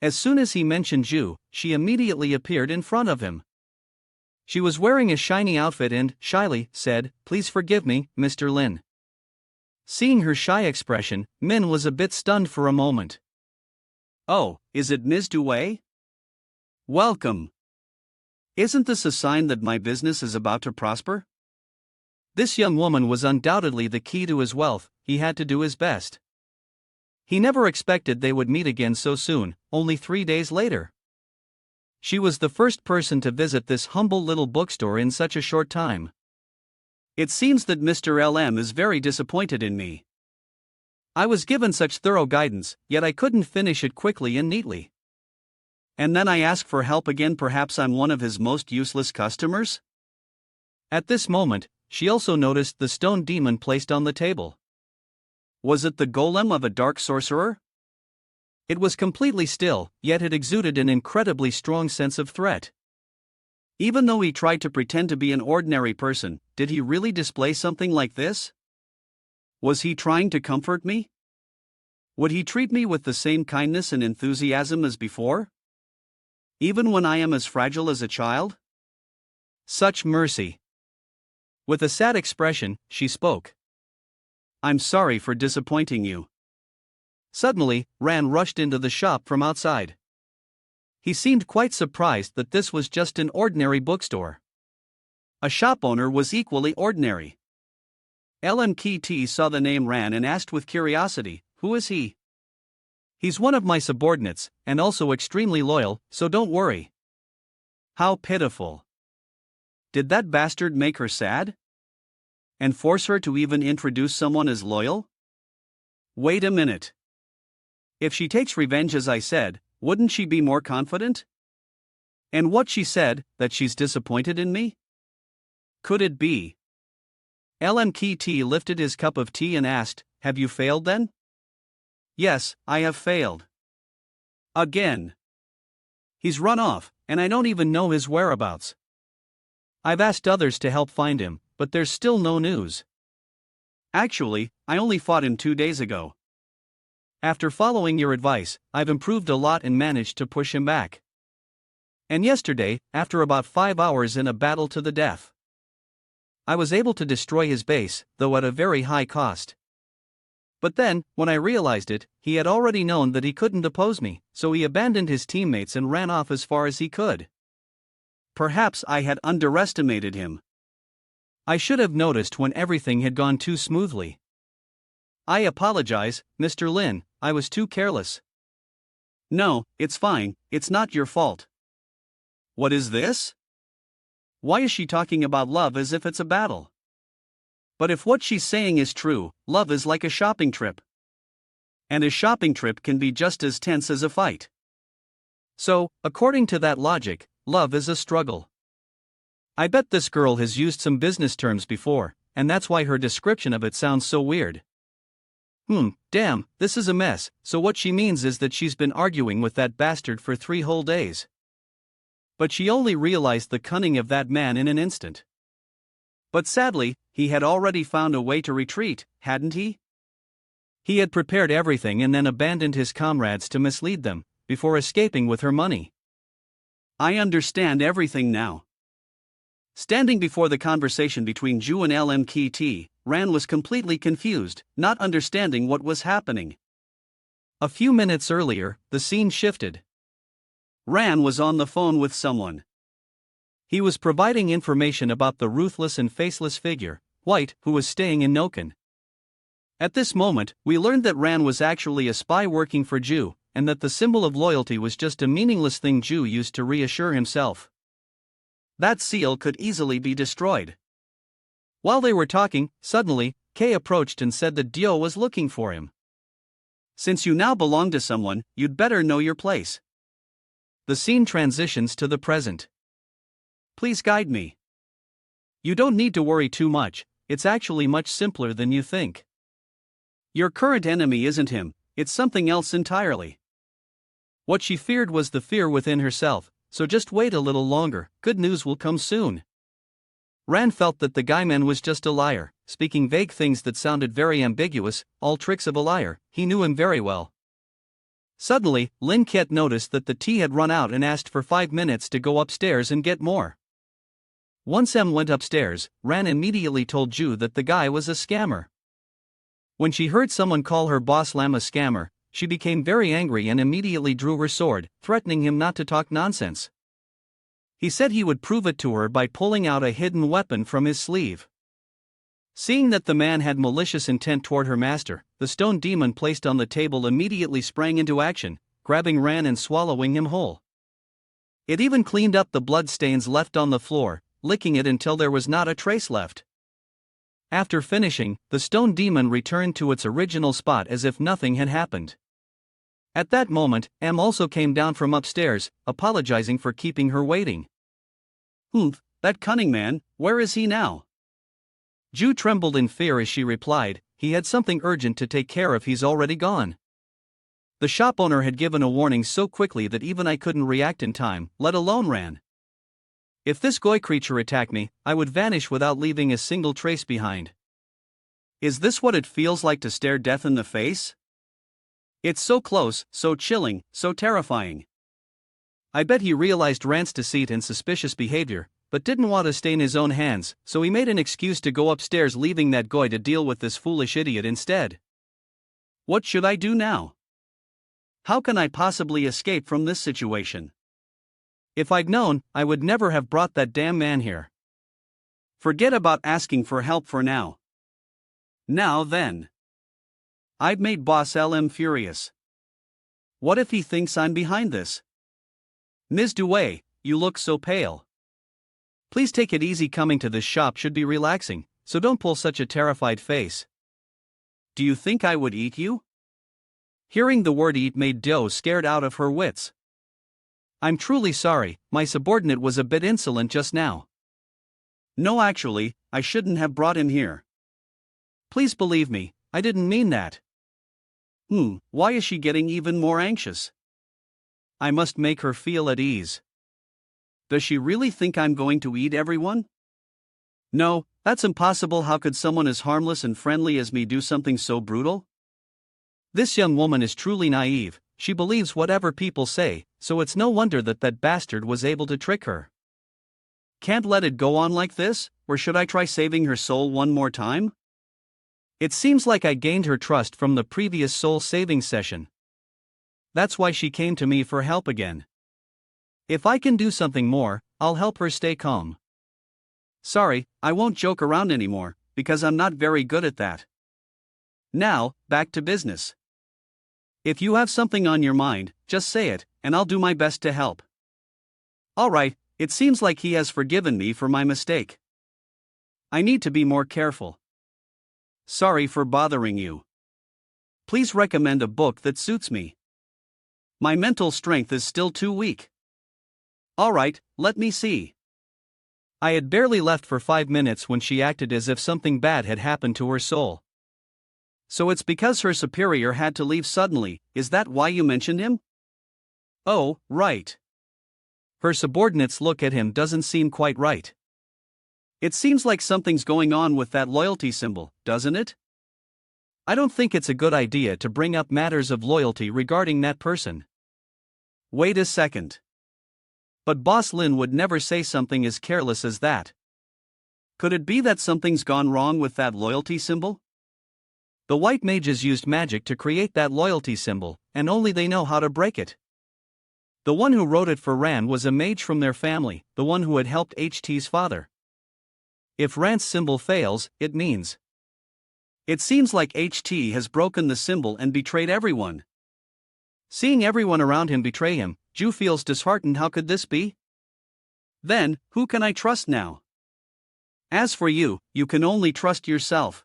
A: As soon as he mentioned Ju, she immediately appeared in front of him. She was wearing a shiny outfit and, shyly, said, "Please forgive me, Mr. Lin." Seeing her shy expression, Min was a bit stunned for a moment. "Oh, is it Ms. Dewey? Welcome. Isn't this a sign that my business is about to prosper?" This young woman was undoubtedly the key to his wealth. He had to do his best. He never expected they would meet again so soon, only 3 days later. She was the first person to visit this humble little bookstore in such a short time. "It seems that Mr. LM is very disappointed in me. I was given such thorough guidance, yet I couldn't finish it quickly and neatly. And then I ask for help again. Perhaps I'm one of his most useless customers?" At this moment, she also noticed the stone demon placed on the table. Was it the golem of a dark sorcerer? It was completely still, yet it exuded an incredibly strong sense of threat. Even though he tried to pretend to be an ordinary person, did he really display something like this? Was he trying to comfort me? Would he treat me with the same kindness and enthusiasm as before? Even when I am as fragile as a child? Such mercy. With a sad expression, she spoke. "I'm sorry for disappointing you." Suddenly, Ran rushed into the shop from outside. He seemed quite surprised that this was just an ordinary bookstore. A shop owner was equally ordinary. LMKT saw the name Ran and asked with curiosity, "Who is he?" "He's one of my subordinates, and also extremely loyal, so don't worry." How pitiful. Did that bastard make her sad? And force her to even introduce someone as loyal? Wait a minute. If she takes revenge as I said, wouldn't she be more confident? And what she said, that she's disappointed in me? Could it be? LMKT lifted his cup of tea and asked, "Have you failed then?" "Yes, I have failed. Again. He's run off, and I don't even know his whereabouts. I've asked others to help find him, but there's still no news. Actually, I only fought him 2 days ago. After following your advice, I've improved a lot and managed to push him back. And yesterday, after about 5 hours in a battle to the death, I was able to destroy his base, though at a very high cost. But then, when I realized it, he had already known that he couldn't oppose me, so he abandoned his teammates and ran off as far as he could. Perhaps I had underestimated him. I should have noticed when everything had gone too smoothly. I apologize, Mr. Lin, I was too careless." "No, it's fine, it's not your fault." "What is this? Why is she talking about love as if it's a battle? But if what she's saying is true, love is like a shopping trip. And a shopping trip can be just as tense as a fight. So, according to that logic, love is a struggle. I bet this girl has used some business terms before, and that's why her description of it sounds so weird. Damn, this is a mess. So what she means is that she's been arguing with that bastard for 3 whole days. But she only realized the cunning of that man in an instant. But sadly, he had already found a way to retreat, hadn't he? He had prepared everything and then abandoned his comrades to mislead them, before escaping with her money. I understand everything now. Standing before the conversation between Ju and LMKT, Ran was completely confused, not understanding what was happening. A few minutes earlier, the scene shifted. Ran was on the phone with someone. He was providing information about the ruthless and faceless figure, White, who was staying in Noken. At this moment, we learned that Ran was actually a spy working for Ju, and that the symbol of loyalty was just a meaningless thing Ju used to reassure himself. That seal could easily be destroyed. While they were talking, suddenly, Kay approached and said that Dio was looking for him. "Since you now belong to someone, you'd better know your place." The scene transitions to the present. "Please guide me." "You don't need to worry too much, it's actually much simpler than you think. Your current enemy isn't him, it's something else entirely." What she feared was the fear within herself, so just wait a little longer, good news will come soon. Ran felt that the guyman was just a liar, speaking vague things that sounded very ambiguous, all tricks of a liar, he knew him very well. Suddenly, Lin Ket noticed that the tea had run out and asked for 5 minutes to go upstairs and get more. Once M went upstairs, Ran immediately told Ju that the guy was a scammer. When she heard someone call her boss Lam a scammer, she became very angry and immediately drew her sword, threatening him not to talk nonsense. He said he would prove it to her by pulling out a hidden weapon from his sleeve. Seeing that the man had malicious intent toward her master, the stone demon placed on the table immediately sprang into action, grabbing Ran and swallowing him whole. It even cleaned up the blood stains left on the floor, licking it until there was not a trace left. After finishing, the stone demon returned to its original spot as if nothing had happened. At that moment, M also came down from upstairs, apologizing for keeping her waiting. That cunning man, where is he now?" Ju trembled in fear as she replied, "He had something urgent to take care of, he's already gone. The shop owner had given a warning so quickly that even I couldn't react in time, let alone Ran. If this Goi creature attacked me, I would vanish without leaving a single trace behind. Is this what it feels like to stare death in the face? It's so close, so chilling, so terrifying." I bet he realized Ran's deceit and suspicious behavior, but didn't want to stain his own hands, so he made an excuse to go upstairs, leaving that Goi to deal with this foolish idiot instead. What should I do now? How can I possibly escape from this situation? If I'd known, I would never have brought that damn man here. Forget about asking for help for now. Now then. I've made Boss LM furious. What if he thinks I'm behind this? Ms. Due, you look so pale. Please take it easy, coming to this shop should be relaxing, so don't pull such a terrified face. Do you think I would eat you? Hearing the word eat made Doe scared out of her wits. I'm truly sorry, my subordinate was a bit insolent just now. No, actually, I shouldn't have brought him here. Please believe me, I didn't mean that. Why is she getting even more anxious? I must make her feel at ease. Does she really think I'm going to eat everyone? No, that's impossible. How could someone as harmless and friendly as me do something so brutal? This young woman is truly naive, she believes whatever people say, so it's no wonder that bastard was able to trick her. Can't let it go on like this, or should I try saving her soul one more time? It seems like I gained her trust from the previous soul-saving session. That's why she came to me for help again. If I can do something more, I'll help her stay calm. Sorry, I won't joke around anymore, because I'm not very good at that. Now, back to business. If you have something on your mind, just say it, and I'll do my best to help. Alright, it seems like he has forgiven me for my mistake. I need to be more careful. Sorry for bothering you. Please recommend a book that suits me. My mental strength is still too weak. Alright, let me see. I had barely left for 5 minutes when she acted as if something bad had happened to her soul. So it's because her superior had to leave suddenly, is that why you mentioned him? Oh, right. Her subordinate's look at him doesn't seem quite right. It seems like something's going on with that loyalty symbol, doesn't it? I don't think it's a good idea to bring up matters of loyalty regarding that person. Wait a second. But Boss Lin would never say something as careless as that. Could it be that something's gone wrong with that loyalty symbol? The white mages used magic to create that loyalty symbol, and only they know how to break it. The one who wrote it for Ran was a mage from their family, the one who had helped HT's father. If Ran's symbol fails, it means. It seems like HT has broken the symbol and betrayed everyone. Seeing everyone around him betray him, Ju feels disheartened. How could this be? Then, who can I trust now? As for you, you can only trust yourself.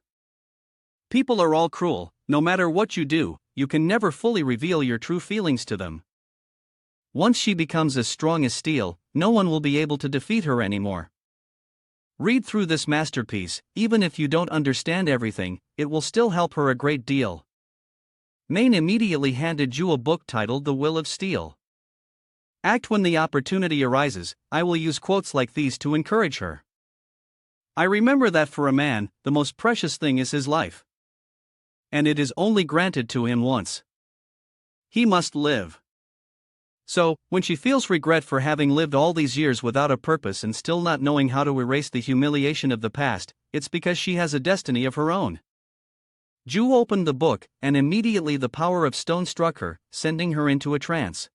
A: People are all cruel, no matter what you do, you can never fully reveal your true feelings to them. Once she becomes as strong as steel, no one will be able to defeat her anymore. Read through this masterpiece, even if you don't understand everything, it will still help her a great deal. Maine immediately handed Ju a book titled The Will of Steel. Act when the opportunity arises. I will use quotes like these to encourage her. I remember that for a man, the most precious thing is his life. And it is only granted to him once. He must live. So, when she feels regret for having lived all these years without a purpose and still not knowing how to erase the humiliation of the past, it's because she has a destiny of her own. Ju opened the book, and immediately the power of stone struck her, sending her into a trance.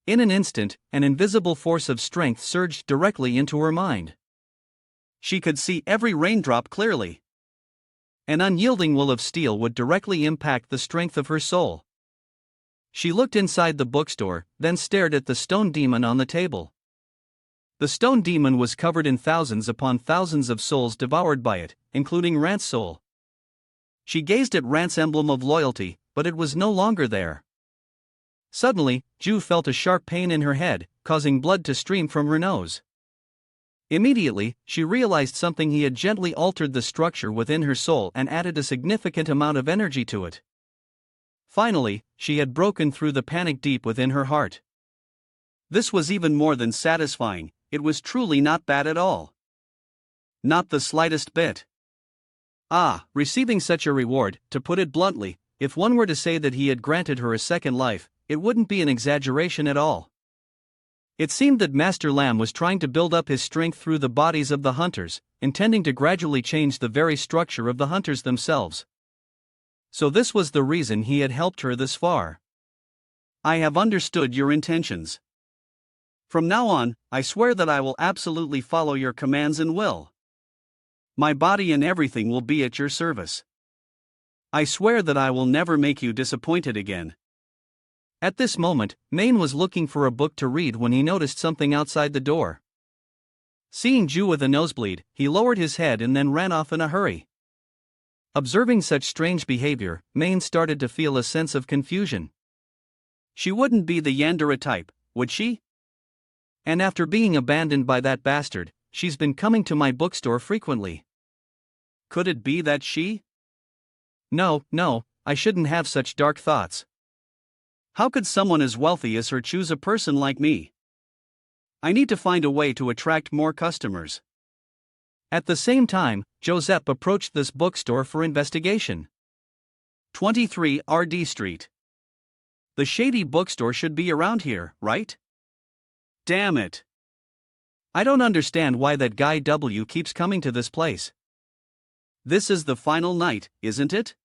A: In an instant, an invisible force of strength surged directly into her mind. She could see every raindrop clearly. An unyielding will of steel would directly impact the strength of her soul. She looked inside the bookstore, then stared at the stone demon on the table. The stone demon was covered in thousands upon thousands of souls devoured by it, including Rant's soul. She gazed at Rant's emblem of loyalty, but it was no longer there. Suddenly, Ju felt a sharp pain in her head, causing blood to stream from her nose. Immediately, she realized something. He had gently altered the structure within her soul and added a significant amount of energy to it. Finally, she had broken through the panic deep within her heart. This was even more than satisfying. It was truly not bad at all. Not the slightest bit. Receiving such a reward, to put it bluntly, if one were to say that he had granted her a second life, it wouldn't be an exaggeration at all. It seemed that Master Lamb was trying to build up his strength through the bodies of the hunters, intending to gradually change the very structure of the hunters themselves. So this was the reason he had helped her this far. I have understood your intentions. From now on, I swear that I will absolutely follow your commands and will. My body and everything will be at your service. I swear that I will never make you disappointed again. At this moment, Maine was looking for a book to read when he noticed something outside the door. Seeing Ju with a nosebleed, he lowered his head and then ran off in a hurry. Observing such strange behavior, Maine started to feel a sense of confusion. She wouldn't be the Yandere type, would she? And after being abandoned by that bastard, she's been coming to my bookstore frequently. Could it be that she? No, no, I shouldn't have such dark thoughts. How could someone as wealthy as her choose a person like me? I need to find a way to attract more customers. At the same time, Joseph approached this bookstore for investigation. 23 RD Street. The shady bookstore should be around here, right? Damn it. I don't understand why that guy W keeps coming to this place. This is the final night, isn't it?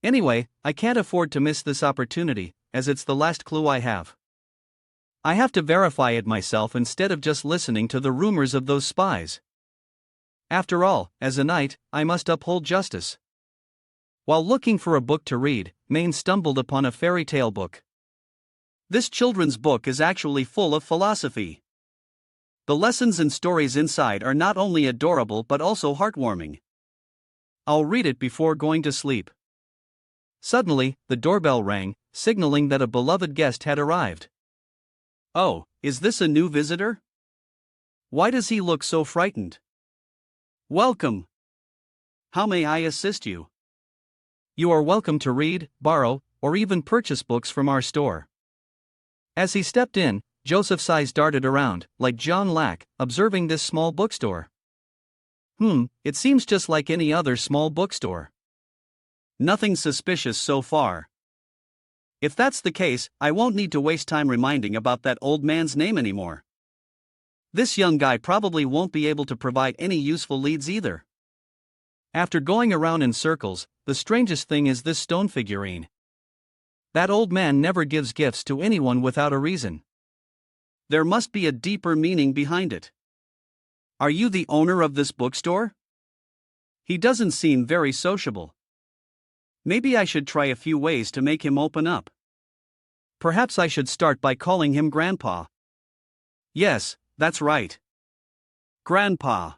A: Anyway, I can't afford to miss this opportunity, as it's the last clue I have. I have to verify it myself instead of just listening to the rumors of those spies. After all, as a knight, I must uphold justice. While looking for a book to read, Maine stumbled upon a fairy tale book. This children's book is actually full of philosophy. The lessons and stories inside are not only adorable but also heartwarming. I'll read it before going to sleep. Suddenly, the doorbell rang, signaling that a beloved guest had arrived. Oh, is this a new visitor? Why does he look so frightened? Welcome. How may I assist you? You are welcome to read, borrow, or even purchase books from our store. As he stepped in, Joseph's eyes darted around, like John Lack, observing this small bookstore. It seems just like any other small bookstore. Nothing suspicious so far. If that's the case, I won't need to waste time reminding about that old man's name anymore. This young guy probably won't be able to provide any useful leads either. After going around in circles, the strangest thing is this stone figurine. That old man never gives gifts to anyone without a reason. There must be a deeper meaning behind it. Are you the owner of this bookstore? He doesn't seem very sociable. Maybe I should try a few ways to make him open up. Perhaps I should start by calling him Grandpa. Yes, that's right. Grandpa.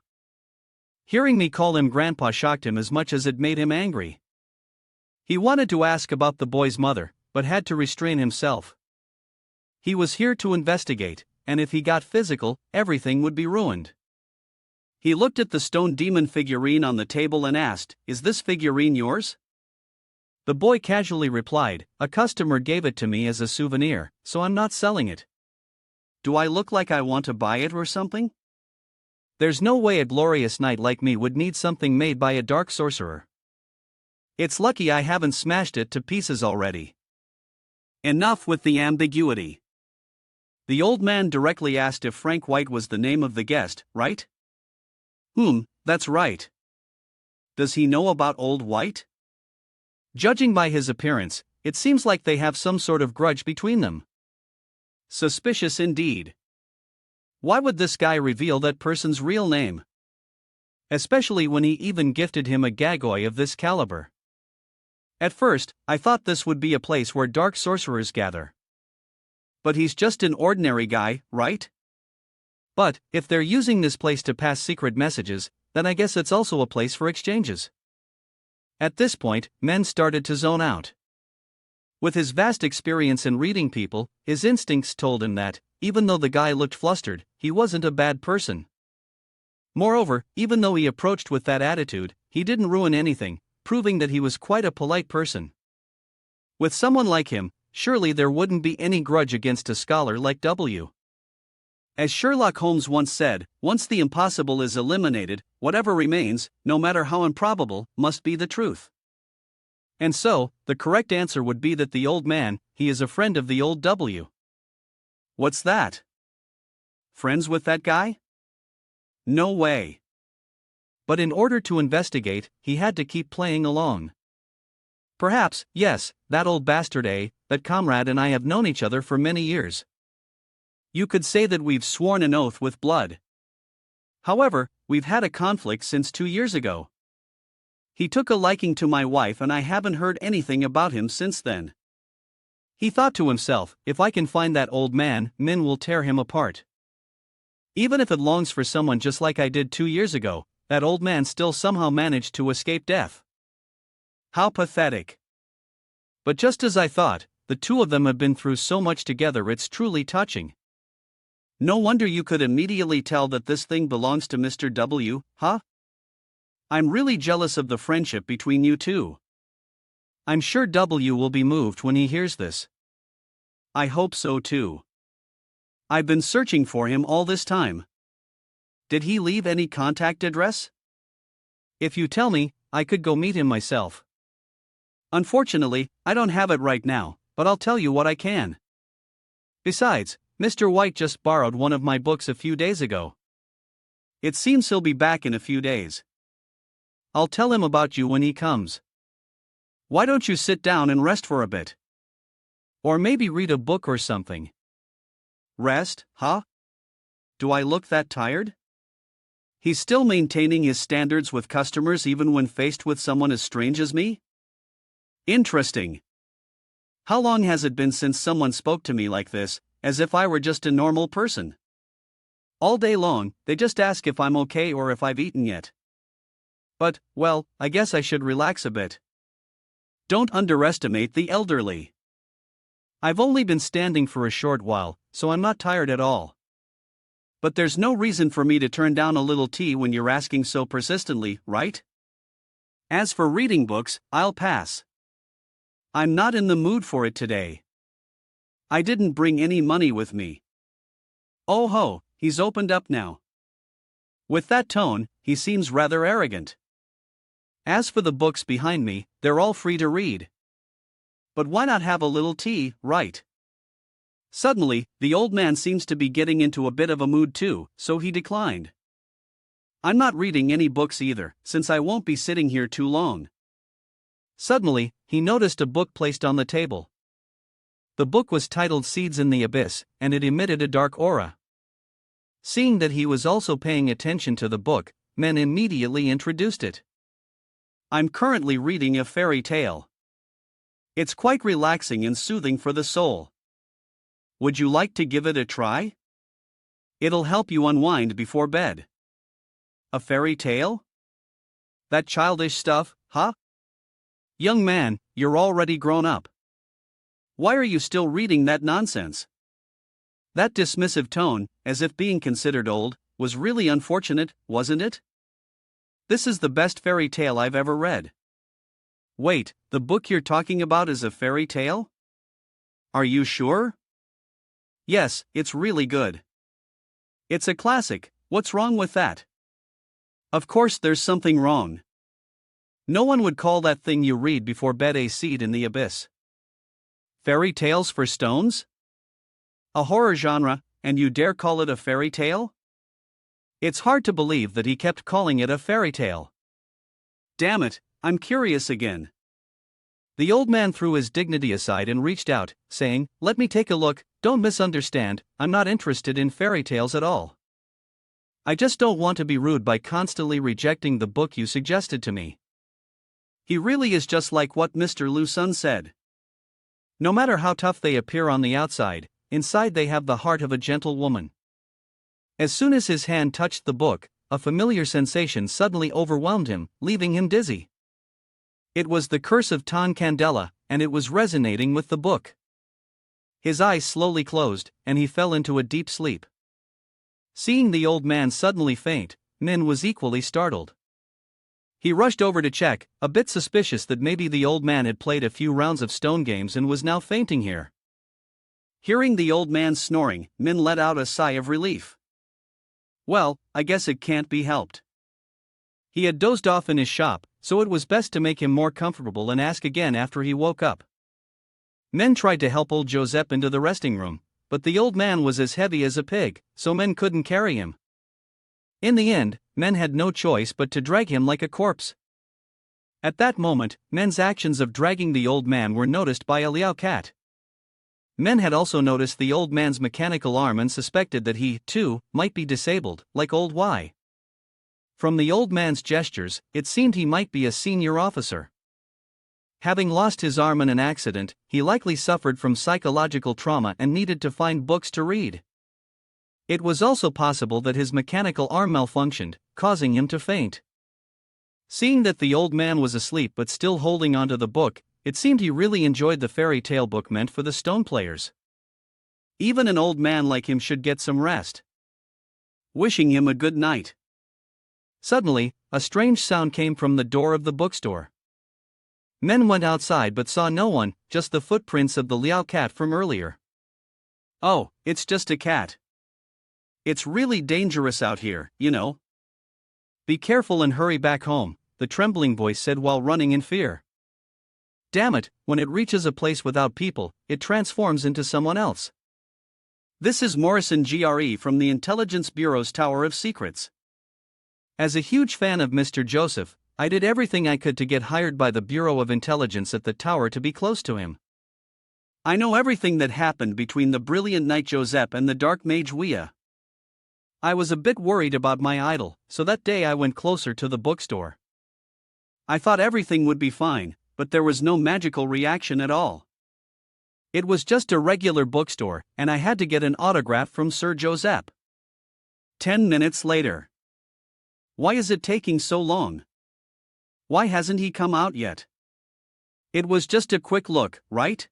A: Hearing me call him Grandpa shocked him as much as it made him angry. He wanted to ask about the boy's mother, but had to restrain himself. He was here to investigate, and if he got physical, everything would be ruined. He looked at the stone demon figurine on the table and asked, "Is this figurine yours?" The boy casually replied, "A customer gave it to me as a souvenir, so I'm not selling it." Do I look like I want to buy it or something? There's no way a glorious knight like me would need something made by a dark sorcerer. It's lucky I haven't smashed it to pieces already. Enough with the ambiguity. The old man directly asked if Frank White was the name of the guest, right? That's right. Does he know about Old White? Judging by his appearance, it seems like they have some sort of grudge between them. Suspicious indeed. Why would this guy reveal that person's real name? Especially when he even gifted him a gagoy of this caliber. At first, I thought this would be a place where dark sorcerers gather. But he's just an ordinary guy, right? But, if they're using this place to pass secret messages, then I guess it's also a place for exchanges. At this point, Men started to zone out. With his vast experience in reading people, his instincts told him that, even though the guy looked flustered, he wasn't a bad person. Moreover, even though he approached with that attitude, he didn't ruin anything, proving that he was quite a polite person. With someone like him, surely there wouldn't be any grudge against a scholar like W. As Sherlock Holmes once said, once the impossible is eliminated, whatever remains, no matter how improbable, must be the truth. And so, the correct answer would be that the old man, he is a friend of the old W. What's that? Friends with that guy? No way. But in order to investigate, he had to keep playing along. Perhaps, yes, that old bastard that comrade and I have known each other for many years. You could say that we've sworn an oath with blood. However, we've had a conflict since 2 years ago. He took a liking to my wife and I haven't heard anything about him since then. He thought to himself, if I can find that old man, Min will tear him apart. Even if it longs for someone just like I did 2 years ago, that old man still somehow managed to escape death. How pathetic. But just as I thought, the two of them have been through so much together, it's truly touching. No wonder you could immediately tell that this thing belongs to Mr. W, huh? I'm really jealous of the friendship between you two. I'm sure W will be moved when he hears this. I hope so too. I've been searching for him all this time. Did he leave any contact address? If you tell me, I could go meet him myself. Unfortunately, I don't have it right now, but I'll tell you what I can. Besides, Mr. White just borrowed one of my books a few days ago. It seems he'll be back in a few days. I'll tell him about you when he comes. Why don't you sit down and rest for a bit? Or maybe read a book or something. Rest, huh? Do I look that tired? He's still maintaining his standards with customers even when faced with someone as strange as me? Interesting. How long has it been since someone spoke to me like this, as if I were just a normal person? All day long, they just ask if I'm okay or if I've eaten yet. But, well, I guess I should relax a bit. Don't underestimate the elderly. I've only been standing for a short while, so I'm not tired at all. But there's no reason for me to turn down a little tea when you're asking so persistently, right? As for reading books, I'll pass. I'm not in the mood for it today. I didn't bring any money with me. Oh ho, he's opened up now. With that tone, he seems rather arrogant. As for the books behind me, they're all free to read. But why not have a little tea, right? Suddenly, the old man seems to be getting into a bit of a mood too, so he declined. I'm not reading any books either, since I won't be sitting here too long. Suddenly, he noticed a book placed on the table. The book was titled Seeds in the Abyss, and it emitted a dark aura. Seeing that he was also paying attention to the book, Men immediately introduced it. I'm currently reading a fairy tale. It's quite relaxing and soothing for the soul. Would you like to give it a try? It'll help you unwind before bed. A fairy tale? That childish stuff, huh? Young man, you're already grown up. Why are you still reading that nonsense? That dismissive tone, as if being considered old, was really unfortunate, wasn't it? This is the best fairy tale I've ever read. Wait, the book you're talking about is a fairy tale? Are you sure? Yes, it's really good. It's a classic, what's wrong with that? Of course there's something wrong. No one would call that thing you read before bed a seed in the abyss. Fairy tales for stones? A horror genre, and you dare call it a fairy tale? It's hard to believe that he kept calling it a fairy tale. Damn it, I'm curious again. The old man threw his dignity aside and reached out, saying, "Let me take a look, don't misunderstand, I'm not interested in fairy tales at all. I just don't want to be rude by constantly rejecting the book you suggested to me." He really is just like what Mr. Lu Sun said. No matter how tough they appear on the outside, inside they have the heart of a gentle woman. As soon as his hand touched the book, a familiar sensation suddenly overwhelmed him, leaving him dizzy. It was the Curse of Tan Candela, and it was resonating with the book. His eyes slowly closed, and he fell into a deep sleep. Seeing the old man suddenly faint, Min was equally startled. He rushed over to check, a bit suspicious that maybe the old man had played a few rounds of stone games and was now fainting here. Hearing the old man snoring, Min let out a sigh of relief. Well, I guess it can't be helped. He had dozed off in his shop, so it was best to make him more comfortable and ask again after he woke up. Men tried to help old Joseph into the resting room, but the old man was as heavy as a pig, so men couldn't carry him. In the end, men had no choice but to drag him like a corpse. At that moment, men's actions of dragging the old man were noticed by a Liao cat. Men had also noticed the old man's mechanical arm and suspected that he, too, might be disabled, like old Y. From the old man's gestures, it seemed he might be a senior officer. Having lost his arm in an accident, he likely suffered from psychological trauma and needed to find books to read. It was also possible that his mechanical arm malfunctioned, causing him to faint. Seeing that the old man was asleep but still holding onto the book, it seemed he really enjoyed the fairy tale book meant for the stone players. Even an old man like him should get some rest. Wishing him a good night. Suddenly, a strange sound came from the door of the bookstore. Men went outside but saw no one, just the footprints of the Liao cat from earlier.
B: Oh, it's just a cat. It's really dangerous out here, you know.
A: Be careful and hurry back home, the trembling voice said while running in fear. Damn it, when it reaches a place without people, it transforms into someone else.
B: This is Morrison GRE from the Intelligence Bureau's Tower of Secrets.
A: As a huge fan of Mr. Joseph, I did everything I could to get hired by the Bureau of Intelligence at the tower to be close to him.
B: I know everything that happened between the brilliant knight Joseph and the dark mage Wea.
A: I was a bit worried about my idol, so that day I went closer to the bookstore.
B: I thought everything would be fine, but there was no magical reaction at all.
A: It was just a regular bookstore, and I had to get an autograph from Sir Joseph.
B: 10 minutes later. Why is it taking so long? Why hasn't he come out yet?
A: It was just a quick look, right?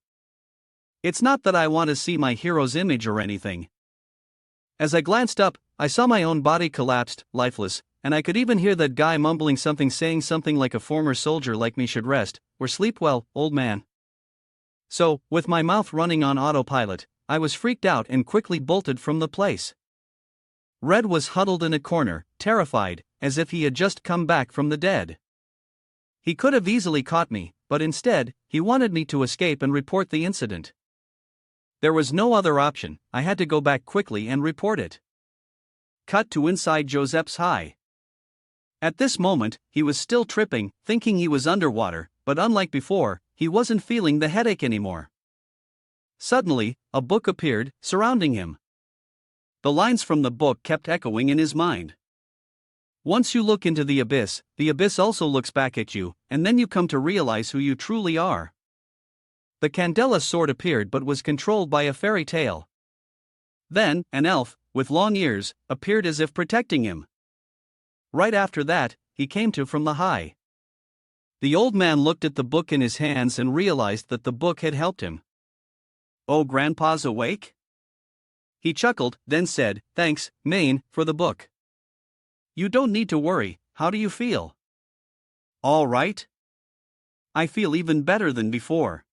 A: It's not that I want to see my hero's image or anything. As I glanced up, I saw my own body collapsed, lifeless, and I could even hear that guy mumbling something, saying something like a former soldier like me should rest, or sleep well, old man. So, with my mouth running on autopilot, I was freaked out and quickly bolted from the place. Red was huddled in a corner, terrified, as if he had just come back from the dead. He could have easily caught me, but instead, he wanted me to escape and report the incident. There was no other option, I had to go back quickly and report it.
B: Cut to inside Joseph's high. At this moment, he was still tripping, thinking he was underwater, but unlike before, he wasn't feeling the headache anymore. Suddenly, a book appeared, surrounding him. The lines from the book kept echoing in his mind. Once you look into the abyss also looks back at you, and then you come to realize who you truly are. The Candela sword appeared but was controlled by a fairy tale. Then, an elf, with long ears, appeared as if protecting him. Right after that, he came to from the high. The old man looked at the book in his hands and realized that the book had helped him. Oh, Grandpa's awake?
A: He chuckled, then said, "Thanks, Maine, for the book. You don't need to worry, how do you feel?"
B: "All right. I feel even better than before."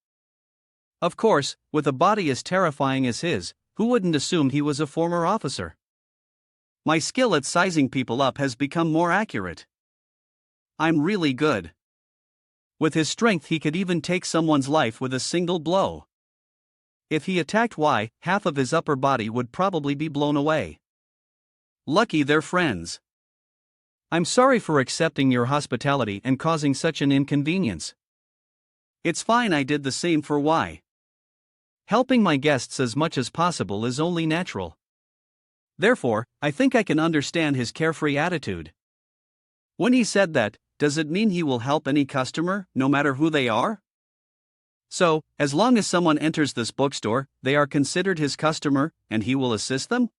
A: Of course, with a body as terrifying as his, who wouldn't assume he was a former officer?
B: My skill at sizing people up has become more accurate. I'm really good.
A: With his strength, he could even take someone's life with a single blow. If he attacked Y, half of his upper body would probably be blown away.
B: Lucky they're friends.
A: I'm sorry for accepting your hospitality and causing such an inconvenience.
B: It's fine, I did the same for Y.
A: Helping my guests as much as possible is only natural. Therefore, I think I can understand his carefree attitude.
B: When he said that, does it mean he will help any customer, no matter who they are? So, as long as someone enters this bookstore, they are considered his customer, and he will assist them?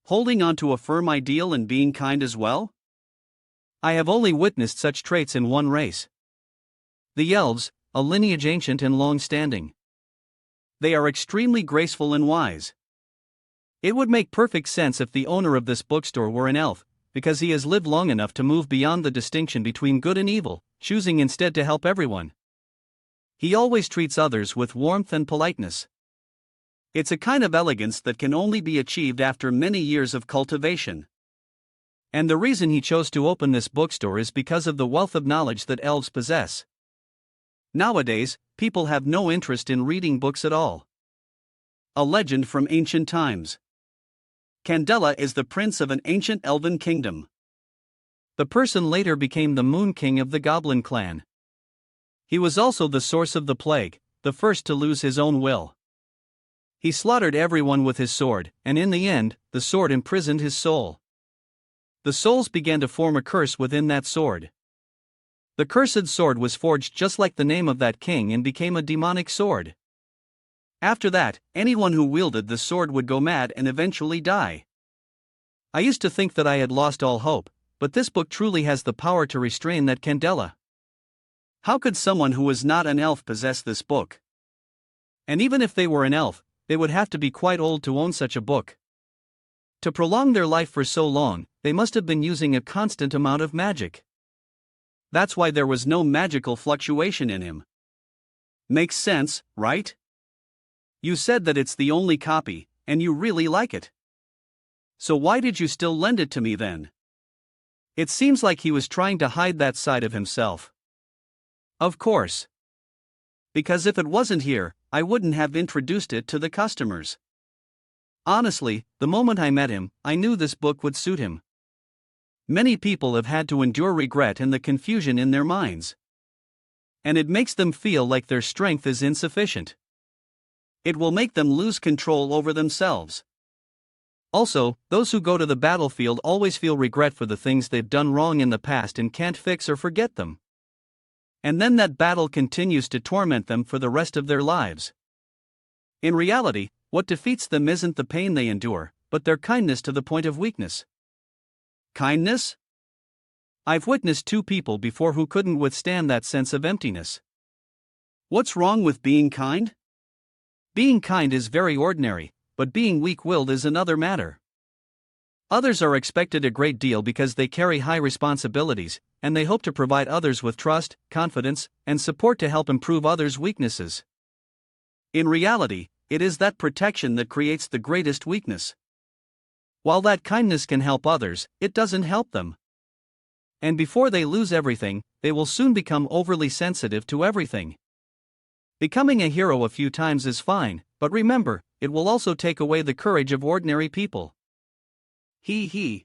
B: Holding on to a firm ideal and being kind as well?
A: I have only witnessed such traits in one race. The elves, a lineage ancient and long-standing.
B: They are extremely graceful and wise.
A: It would make perfect sense if the owner of this bookstore were an elf, because he has lived long enough to move beyond the distinction between good and evil, choosing instead to help everyone. He always treats others with warmth and politeness.
B: It's a kind of elegance that can only be achieved after many years of cultivation.
A: And the reason he chose to open this bookstore is because of the wealth of knowledge that elves possess. Nowadays, people have no interest in reading books at all.
B: A legend from ancient times. Candela is the prince of an ancient elven kingdom.
A: The person later became the Moon King of the Goblin clan. He was also the source of the plague, the first to lose his own will. He slaughtered everyone with his sword, and in the end, the sword imprisoned his soul. The souls began to form a curse within that sword. The cursed sword was forged just like the name of that king and became a demonic sword. After that, anyone who wielded the sword would go mad and eventually die. I used to think that I had lost all hope, but this book truly has the power to restrain that candela.
B: How could someone who was not an elf possess this book?
A: And even if they were an elf, they would have to be quite old to own such a book. To prolong their life for so long, they must have been using a constant amount of magic. That's why there was no magical fluctuation in him. Makes sense, right? You said that it's the only copy, and you really like it. So why did you still lend it to me then? It seems like he was trying to hide that side of himself. Of course. Because if it wasn't here, I wouldn't have introduced it to the customers. Honestly, the moment I met him, I knew this book would suit him. Many people have had to endure regret and the confusion in their minds. And it makes them feel like their strength is insufficient. It will make them lose control over themselves. Also, those who go to the battlefield always feel regret for the things they've done wrong in the past and can't fix or forget them. And then that battle continues to torment them for the rest of their lives. In reality, what defeats them isn't the pain they endure, but their kindness to the point of weakness. Kindness? I've witnessed 2 people before who couldn't withstand that sense of emptiness. What's wrong with being kind? Being kind is very ordinary, but being weak-willed is another matter. Others are expected a great deal because they carry high responsibilities, and they hope to provide others with trust, confidence, and support to help improve others' weaknesses. In reality, it is that protection that creates the greatest weakness. While that kindness can help others, it doesn't help them. And before they lose everything, they will soon become overly sensitive to everything. Becoming a hero a few times is fine, but remember, it will also take away the courage of ordinary people. He.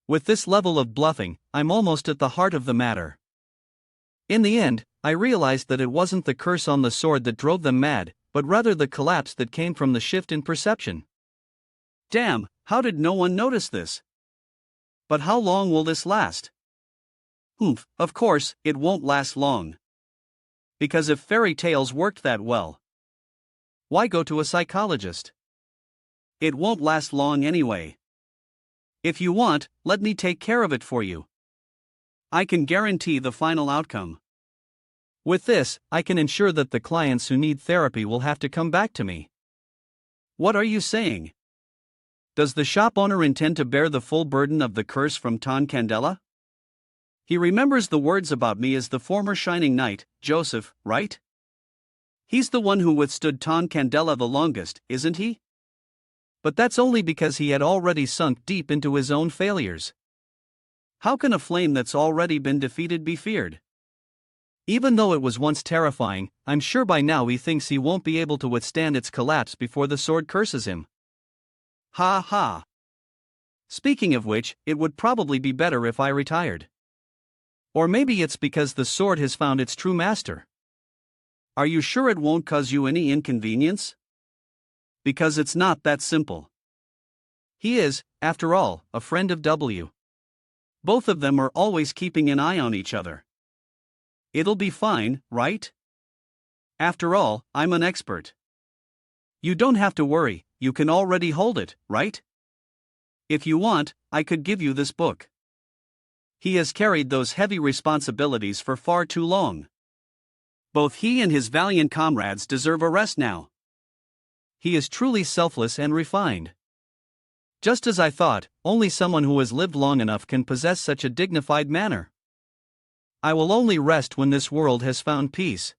A: With this level of bluffing, I'm almost at the heart of the matter. In the end, I realized that it wasn't the curse on the sword that drove them mad, but rather the collapse that came from the shift in perception. Damn, how did no one notice this? But how long will this last? Of course, it won't last long. Because if fairy tales worked that well, why go to a psychologist? It won't last long anyway. If you want, let me take care of it for you. I can guarantee the final outcome. With this, I can ensure that the clients who need therapy will have to come back to me. What are you saying? Does the shop owner intend to bear the full burden of the curse from Ton Candela? He remembers the words about me as the former shining knight, Joseph, right? He's the one who withstood Ton Candela the longest, isn't he? But that's only because he had already sunk deep into his own failures. How can a flame that's already been defeated be feared? Even though it was once terrifying, I'm sure by now he thinks he won't be able to withstand its collapse before the sword curses him. Ha ha. Speaking of which, it would probably be better if I retired. Or maybe it's because the sword has found its true master. Are you sure it won't cause you any inconvenience? Because it's not that simple. He is, after all, a friend of W. Both of them are always keeping an eye on each other. It'll be fine, right? After all, I'm an expert. You don't have to worry, you can already hold it, right? If you want, I could give you this book. He has carried those heavy responsibilities for far too long. Both he and his valiant comrades deserve a rest now. He is truly selfless and refined. Just as I thought, only someone who has lived long enough can possess such a dignified manner. I will only rest when this world has found peace.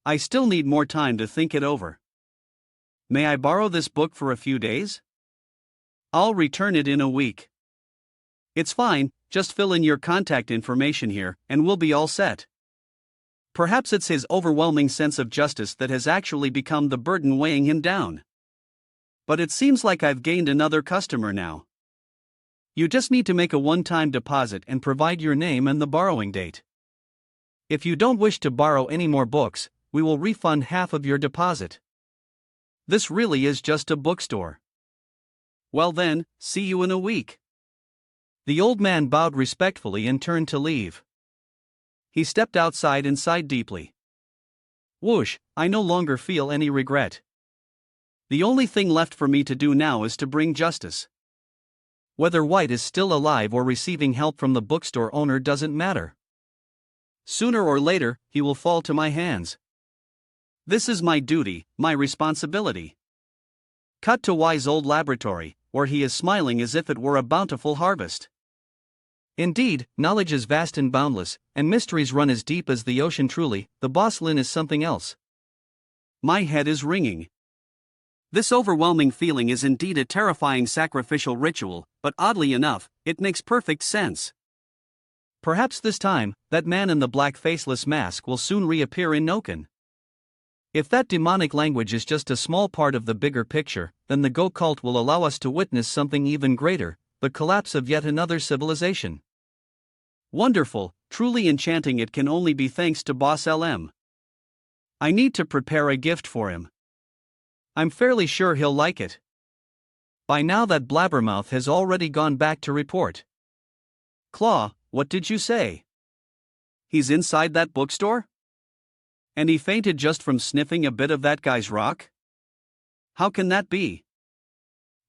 A: I still need more time to think it over. May I borrow this book for a few days? I'll return it in a week. It's fine, just fill in your contact information here, and we'll be all set. Perhaps it's his overwhelming sense of justice that has actually become the burden weighing him down. But it seems like I've gained another customer now. You just need to make a one-time deposit and provide your name and the borrowing date. If you don't wish to borrow any more books, we will refund half of your deposit. This really is just a bookstore. Well then, see you in a week. The old man bowed respectfully and turned to leave. He stepped outside and sighed deeply. Whoosh, I no longer feel any regret. The only thing left for me to do now is to bring justice. Whether White is still alive or receiving help from the bookstore owner doesn't matter. Sooner or later, he will fall to my hands. This is my duty, my responsibility. Cut to Y's old laboratory,
B: where he is smiling as if it were a bountiful harvest.
A: Indeed, knowledge is vast and boundless, and mysteries run as deep as the ocean. Truly, the boss Lin is something else.
B: My head is ringing. This overwhelming feeling is indeed a terrifying sacrificial ritual, but oddly enough, it makes perfect sense.
A: Perhaps this time, that man in the black faceless mask will soon reappear in Noken. If that demonic language is just a small part of the bigger picture, then the Go cult will allow us to witness something even greater, the collapse of yet another civilization.
B: Wonderful, truly enchanting. It can only be thanks to Boss LM. I need to prepare a gift for him. I'm fairly sure he'll like it.
A: By now that blabbermouth has already gone back to report.
B: Claw, what did you say? He's inside that bookstore? And he fainted just from sniffing a bit of that guy's rock? How can that be?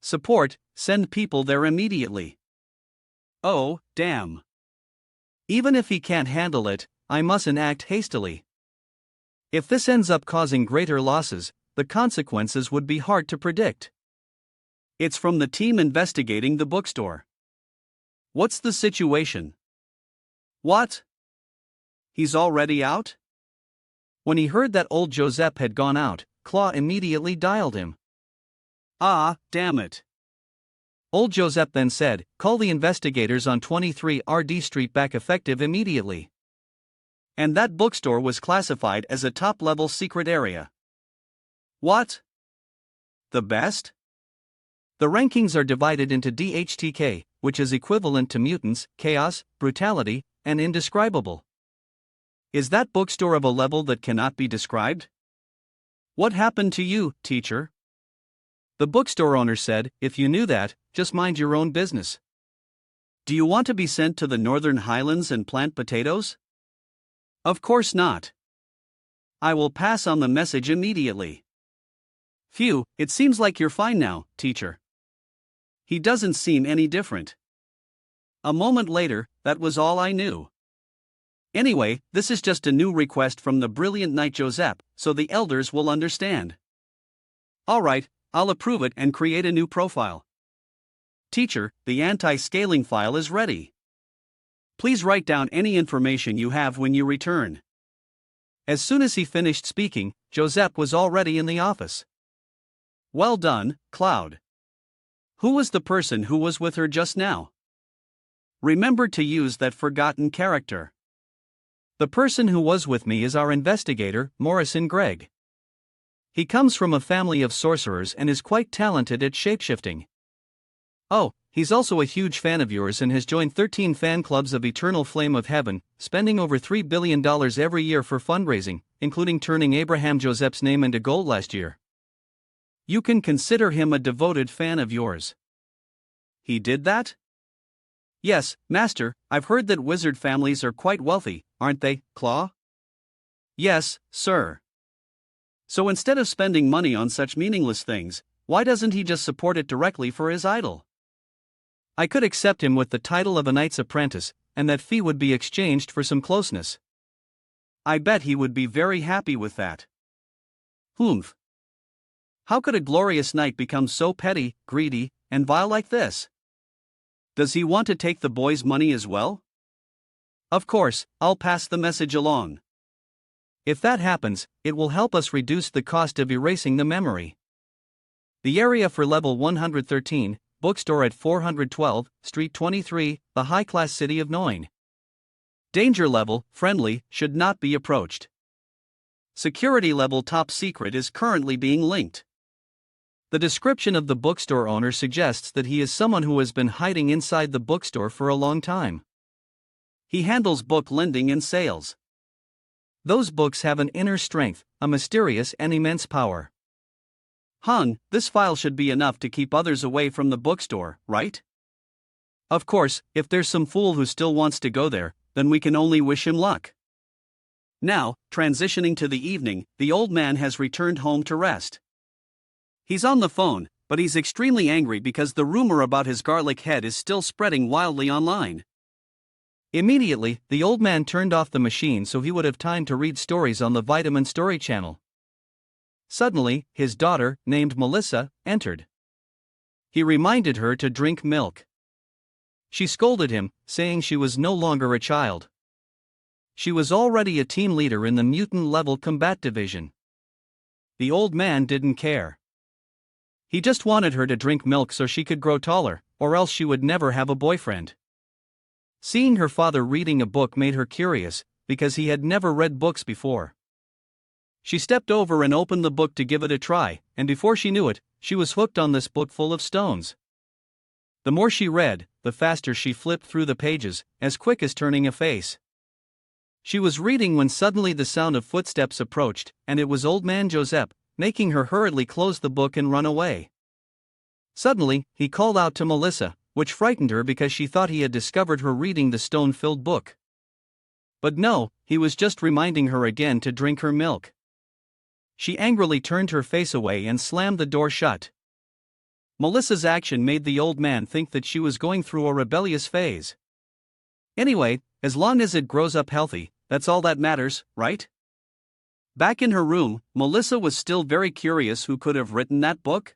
B: Support, send people there immediately. Oh, damn.
A: Even if he can't handle it, I mustn't act hastily. If this ends up causing greater losses, the consequences would be hard to predict.
B: It's from the team investigating the bookstore. What's the situation? What? He's already out?
A: When he heard that old Joseph had gone out, Claw immediately dialed him.
B: Ah, damn it.
A: Old Joseph then said, "Call the investigators on 23 RD Street back effective immediately."
B: And that bookstore was classified as a top-level secret area. What? The best?
A: The rankings are divided into DHTK, which is equivalent to mutants, chaos, brutality, and indescribable.
B: Is that bookstore of a level that cannot be described? What happened to you, teacher?
A: The bookstore owner said, "If you knew that, just mind your own business."
B: Do you want to be sent to the Northern Highlands and plant potatoes? Of course not. I will pass on the message immediately. Phew, it seems like you're fine now, teacher. He doesn't seem any different. A moment later, that was all I knew. Anyway, this is just a new request from the brilliant Knight Joseph, so the elders will understand. Alright, I'll approve it and create a new profile. Teacher, the anti-scaling file is ready. Please write down any information you have when you return.
A: As soon as he finished speaking, Joseph was already in the office.
B: Well done, Cloud. Who was the person who was with her just now? Remember to use that forgotten character.
A: The person who was with me is our investigator, Morrison Gregg. He comes from a family of sorcerers and is quite talented at shapeshifting. Oh, he's also a huge fan of yours and has joined 13 fan clubs of Eternal Flame of Heaven, spending over $3 billion every year for fundraising, including turning Abraham Joseph's name into gold last year. You can consider him a devoted fan of yours.
B: He did that? Yes, Master, I've heard that wizard families are quite wealthy, aren't they, Claw? Yes, sir. So instead of spending money on such meaningless things, why doesn't he just support it directly for his idol?
A: I could accept him with the title of a knight's apprentice, and that fee would be exchanged for some closeness.
B: I bet he would be very happy with that. Humph. How could a glorious knight become so petty, greedy, and vile like this? Does he want to take the boy's money as well? Of course, I'll pass the message along.
A: If that happens, it will help us reduce the cost of erasing the memory. The area for level 113, bookstore at 412, Street 23, the high-class city of Noin. Danger level, friendly, should not be approached.
B: Security level top secret is currently being linked.
A: The description of the bookstore owner suggests that he is someone who has been hiding inside the bookstore for a long time.
B: He handles book lending and sales.
A: Those books have an inner strength, a mysterious and immense power.
B: This file should be enough to keep others away from the bookstore, right? Of course, if there's some fool who still wants to go there, then we can only wish him luck. Now, transitioning to the evening, the old man has returned home to rest. He's on the phone, but he's extremely angry because the rumor about his garlic head is still spreading wildly online.
A: Immediately, the old man turned off the machine so he would have time to read stories on the Vitamin Story channel. Suddenly, his daughter, named Melissa, entered. He reminded her to drink milk. She scolded him, saying she was no longer a child. She was already a team leader in the mutant-level combat division. The old man didn't care. He just wanted her to drink milk so she could grow taller, or else she would never have a boyfriend. Seeing her father reading a book made her curious, because he had never read books before. She stepped over and opened the book to give it a try, and before she knew it, she was hooked on this book full of stones. The more she read, the faster she flipped through the pages, as quick as turning a face. She was reading when suddenly the sound of footsteps approached, and it was old man Joseph, making her hurriedly close the book and run away. Suddenly, he called out to Melissa, which frightened her because she thought he had discovered her reading the stone-filled book. But no, he was just reminding her again to drink her milk. She angrily turned her face away and slammed the door shut. Melissa's action made the old man think that she was going through a rebellious phase. Anyway, as long as it grows up healthy, that's all that matters, right? Back in her room, Melissa was still very curious who could have written that book.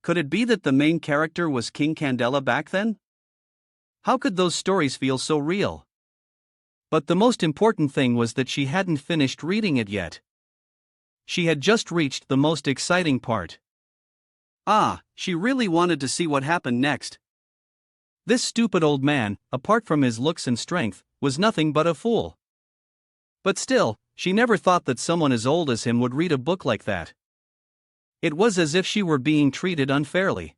A: Could it be that the main character was King Candela back then? How could those stories feel so real? But the most important thing was that she hadn't finished reading it yet. She had just reached the most exciting part. She really wanted to see what happened next. This stupid old man, apart from his looks and strength, was nothing but a fool. But still, she never thought that someone as old as him would read a book like that. It was as if she were being treated unfairly.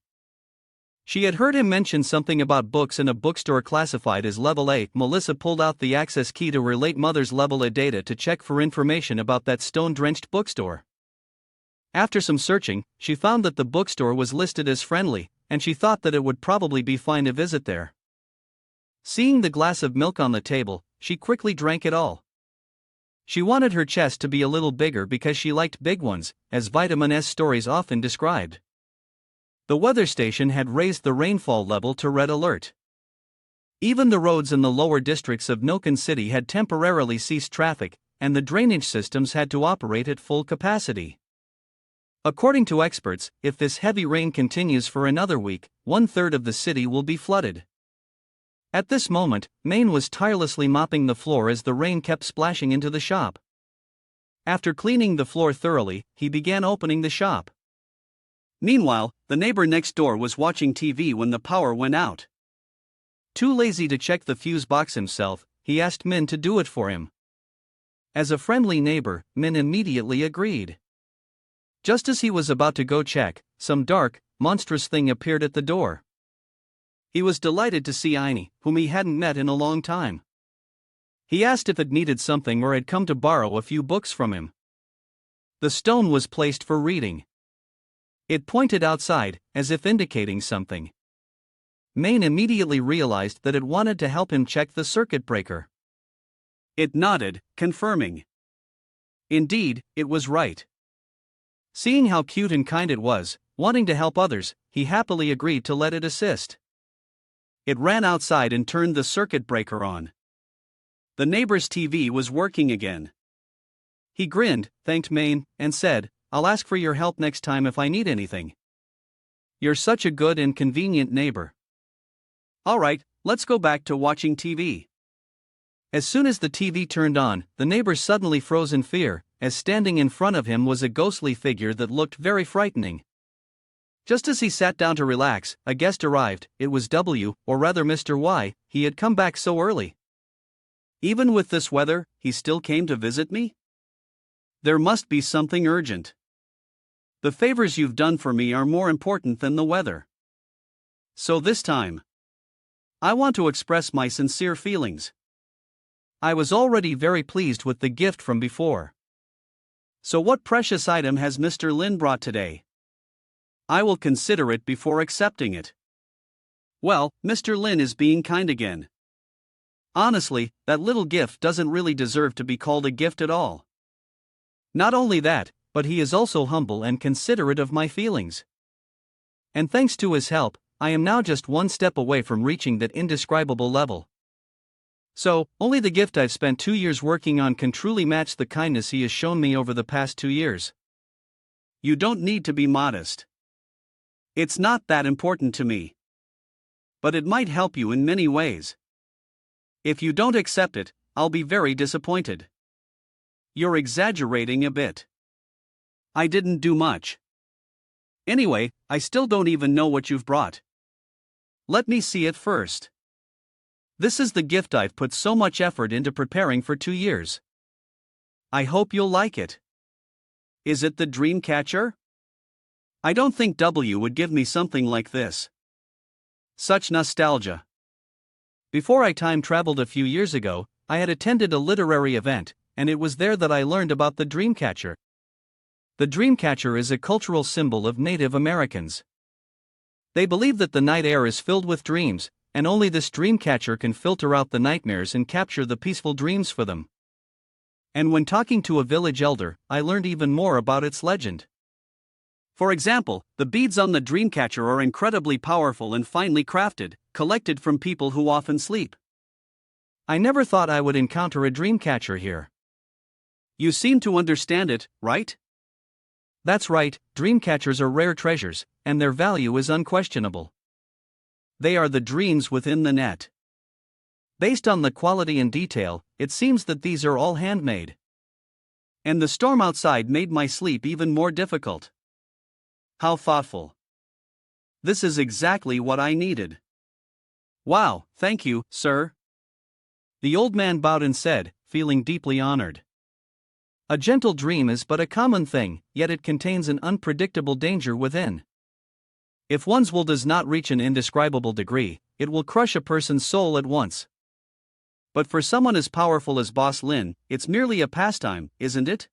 A: She had heard him mention something about books in a bookstore classified as level A. Melissa pulled out the access key to her late mother's level A data to check for information about that stone-drenched bookstore. After some searching, she found that the bookstore was listed as friendly, and she thought that it would probably be fine to visit there. Seeing the glass of milk on the table, she quickly drank it all. She wanted her chest to be a little bigger because she liked big ones, as Vitamin S stories often described. The weather station had raised the rainfall level to red alert. Even the roads in the lower districts of Noken City had temporarily ceased traffic, and the drainage systems had to operate at full capacity. According to experts, if this heavy rain continues for another week, 1/3 of the city will be flooded. At this moment, Maine was tirelessly mopping the floor as the rain kept splashing into the shop. After cleaning the floor thoroughly, he began opening the shop. Meanwhile, the neighbor next door was watching TV when the power went out. Too lazy to check the fuse box himself, he asked Min to do it for him. As a friendly neighbor, Min immediately agreed. Just as he was about to go check, some dark, monstrous thing appeared at the door. He was delighted to see Aini, whom he hadn't met in a long time. He asked if it needed something or had come to borrow a few books from him. The stone was placed for reading. It pointed outside, as if indicating something. Maine immediately realized that it wanted to help him check the circuit breaker. It nodded, confirming. Indeed, it was right. Seeing how cute and kind it was, wanting to help others, he happily agreed to let it assist. It ran outside and turned the circuit breaker on. The neighbor's TV was working again. He grinned, thanked Maine, and said, "I'll ask for your help next time if I need anything. You're such a good and convenient neighbor." Alright, let's go back to watching TV. As soon as the TV turned on, the neighbor suddenly froze in fear, as standing in front of him was a ghostly figure that looked very frightening. Just as he sat down to relax, a guest arrived. It was W, or rather Mr. Y. He had come back so early. Even with this weather, he still came to visit me? There must be something urgent. The favors you've done for me are more important than the weather. So this time, I want to express my sincere feelings. I was already very pleased with the gift from before. So what precious item has Mr. Lin brought today? I will consider it before accepting it. Well, Mr. Lin is being kind again. Honestly, that little gift doesn't really deserve to be called a gift at all. Not only that, but he is also humble and considerate of my feelings. And thanks to his help, I am now just one step away from reaching that indescribable level. So, only the gift I've spent 2 years working on can truly match the kindness he has shown me over the past 2 years. You don't need to be modest.
B: It's not that important to me. But it might help you in many ways. If you don't accept it, I'll be very disappointed. You're exaggerating a bit. I didn't do much. Anyway, I still don't even know what you've brought. Let me see it first. This is the gift I've put so much effort into preparing for 2 years. I hope you'll like it. Is it the dream catcher? I don't think W would give me something like this. Such nostalgia. Before I time traveled a few years ago, I had attended a literary event, and it was there that I learned about the dreamcatcher. The dreamcatcher is a cultural symbol of Native Americans. They believe that the night air is filled with dreams, and only this dreamcatcher can filter out the nightmares and capture the peaceful dreams for them. And when talking to a village elder, I learned even more about its legend. For example, the beads on the dreamcatcher are incredibly powerful and finely crafted, collected from people who often sleep. I never thought I would encounter a dreamcatcher here. You seem to understand it, right? That's right, dreamcatchers are rare treasures, and their value is unquestionable. They are the dreams within the net. Based on the quality and detail, it seems that these are all handmade. And the storm outside made my sleep even more difficult. How thoughtful. This is exactly what I needed. Wow, thank you, sir. The old man bowed and said, feeling deeply honored. A gentle dream is but a common thing, yet it contains an unpredictable danger within. If one's will does not reach an indescribable degree, it will crush a person's soul at once. But for someone as powerful as Boss Lin, it's merely a pastime, isn't it?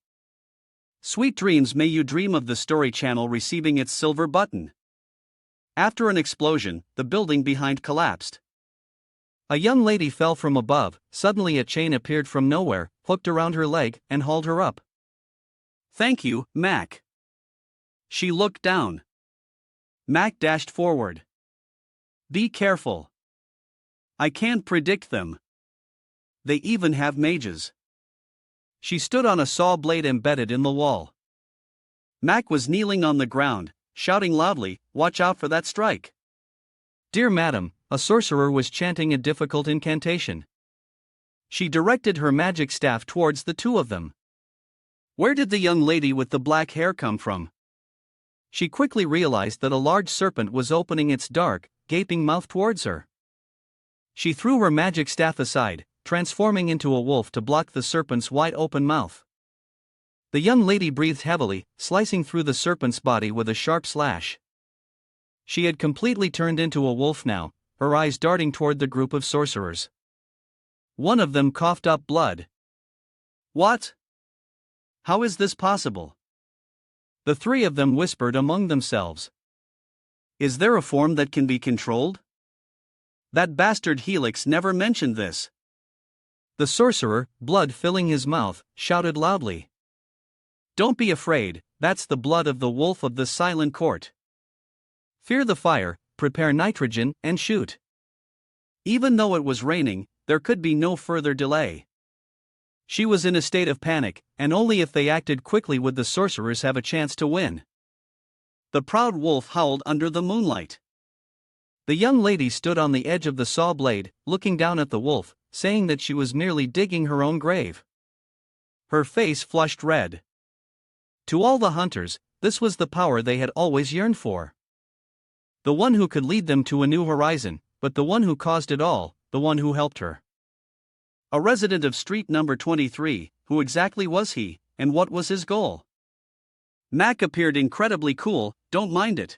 B: Sweet dreams. May you dream of the Story Channel receiving its silver button. After an explosion, the building behind collapsed. A young lady fell from above. Suddenly a chain appeared from nowhere, hooked around her leg, and hauled her up. Thank you, Mac. She looked down. Mac dashed forward. Be careful. I can't predict them. They even have mages. She stood on a saw blade embedded in the wall. Mac was kneeling on the ground, shouting loudly, "Watch out for that strike." Dear madam, a sorcerer was chanting a difficult incantation. She directed her magic staff towards the two of them. Where did the young lady with the black hair come from? She quickly realized that a large serpent was opening its dark, gaping mouth towards her. She threw her magic staff aside, transforming into a wolf to block the serpent's wide-open mouth. The young lady breathed heavily, slicing through the serpent's body with a sharp slash. She had completely turned into a wolf now, her eyes darting toward the group of sorcerers. One of them coughed up blood. What? How is this possible? The three of them whispered among themselves. Is there a form that can be controlled? That bastard Helix never mentioned this. The sorcerer, blood filling his mouth, shouted loudly. Don't be afraid, that's the blood of the wolf of the silent court. Fear the fire, prepare nitrogen, and shoot. Even though it was raining, there could be no further delay. She was in a state of panic, and only if they acted quickly would the sorcerers have a chance to win. The proud wolf howled under the moonlight. The young lady stood on the edge of the saw blade, looking down at the wolf, saying that she was merely digging her own grave. Her face flushed red. To all the hunters, this was the power they had always yearned for. The one who could lead them to a new horizon, but the one who caused it all, the one who helped her. A resident of street number 23, who exactly was he, and what was his goal? Mac appeared incredibly cool, don't mind it.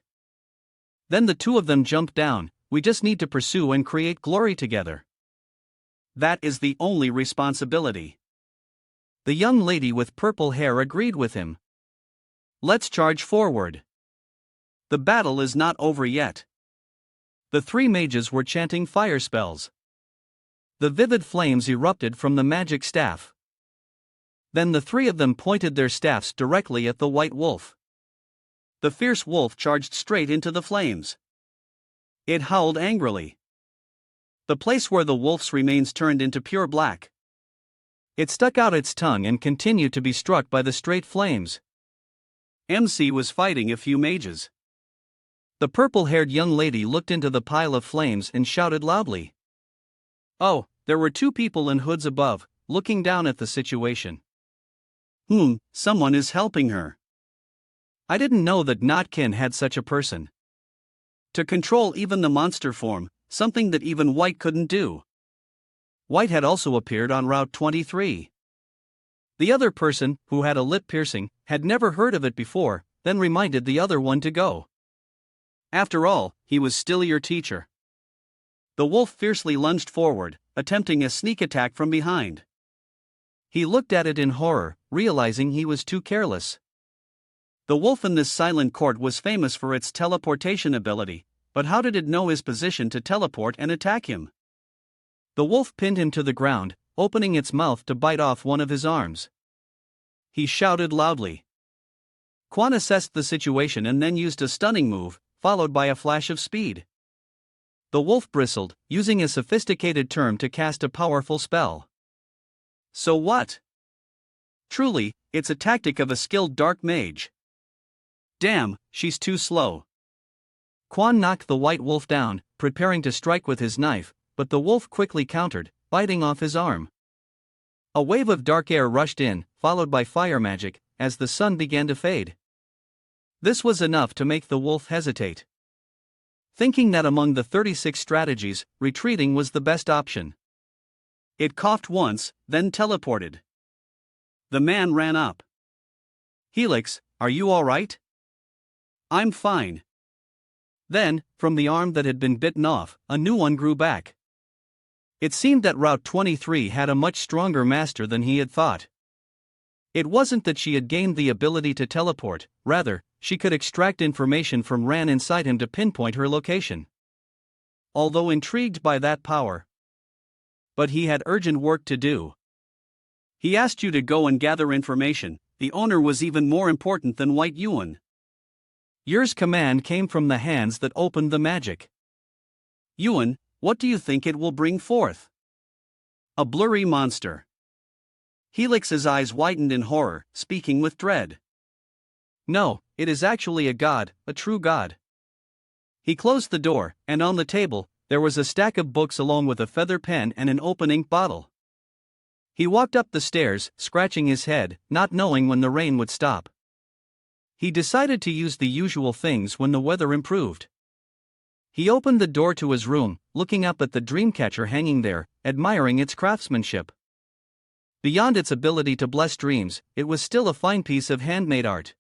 B: Then the two of them jumped down, we just need to pursue and create glory together. That is the only responsibility. The young lady with purple hair agreed with him. Let's charge forward. The battle is not over yet. The three mages were chanting fire spells. The vivid flames erupted from the magic staff. Then the three of them pointed their staffs directly at the white wolf. The fierce wolf charged straight into the flames. It howled angrily. The place where the wolf's remains turned into pure black. It stuck out its tongue and continued to be struck by the straight flames. MC was fighting a few mages.
A: The purple-haired young lady looked into the pile of flames and shouted loudly. Oh, there were two people in hoods above, looking down at the situation.
B: Someone is helping her.
A: I didn't know that Notkin had such a person.
B: To control even the monster form, something that even White couldn't do.
A: White had also appeared on Route 23. The other person, who had a lip piercing, had never heard of it before, then reminded the other one to go.
B: After all, he was still your teacher. The wolf fiercely lunged forward, attempting a sneak attack from behind.
A: He looked at it in horror, realizing he was too careless.
B: The wolf in this silent court was famous for its teleportation ability, but how did it know his position to teleport and attack him?
A: The wolf pinned him to the ground, opening its mouth to bite off one of his arms. He shouted loudly.
B: Quan assessed the situation and then used a stunning move, followed by a flash of speed.
A: The wolf bristled, using a sophisticated term to cast a powerful spell.
B: So what? Truly, it's a tactic of a skilled dark mage. Damn, she's too slow.
A: Quan knocked the white wolf down, preparing to strike with his knife, but the wolf quickly countered, biting off his arm. A wave of dark air rushed in, followed by fire magic, as the sun began to fade. This was enough to make the wolf hesitate. Thinking that among the 36 strategies, retreating was the best option.
B: It coughed once, then teleported. The man ran up.
A: Helix, are you all right?
B: I'm fine.
A: Then, from the arm that had been bitten off, a new one grew back. It seemed that Route 23 had a much stronger master than he had thought. It wasn't that she had gained the ability to teleport, rather, she could extract information from Ran inside him to pinpoint her location. Although intrigued by that power. But he had urgent work to do.
B: He asked you to go and gather information. The owner was even more important than White Yuan.
A: Yur's command came from the hands that opened the magic.
B: Yuan, what do you think it will bring forth? A blurry monster. Helix's eyes widened in horror, speaking with dread.
A: No, it is actually a god, a true god. He closed the door, and on the table, there was a stack of books along with a feather pen and an open ink bottle. He walked up the stairs, scratching his head, not knowing when the rain would stop. He decided to use the usual things when the weather improved. He opened the door to his room, looking up at the dreamcatcher hanging there, admiring its craftsmanship. Beyond its ability to bless dreams, it was still a fine piece of handmade art.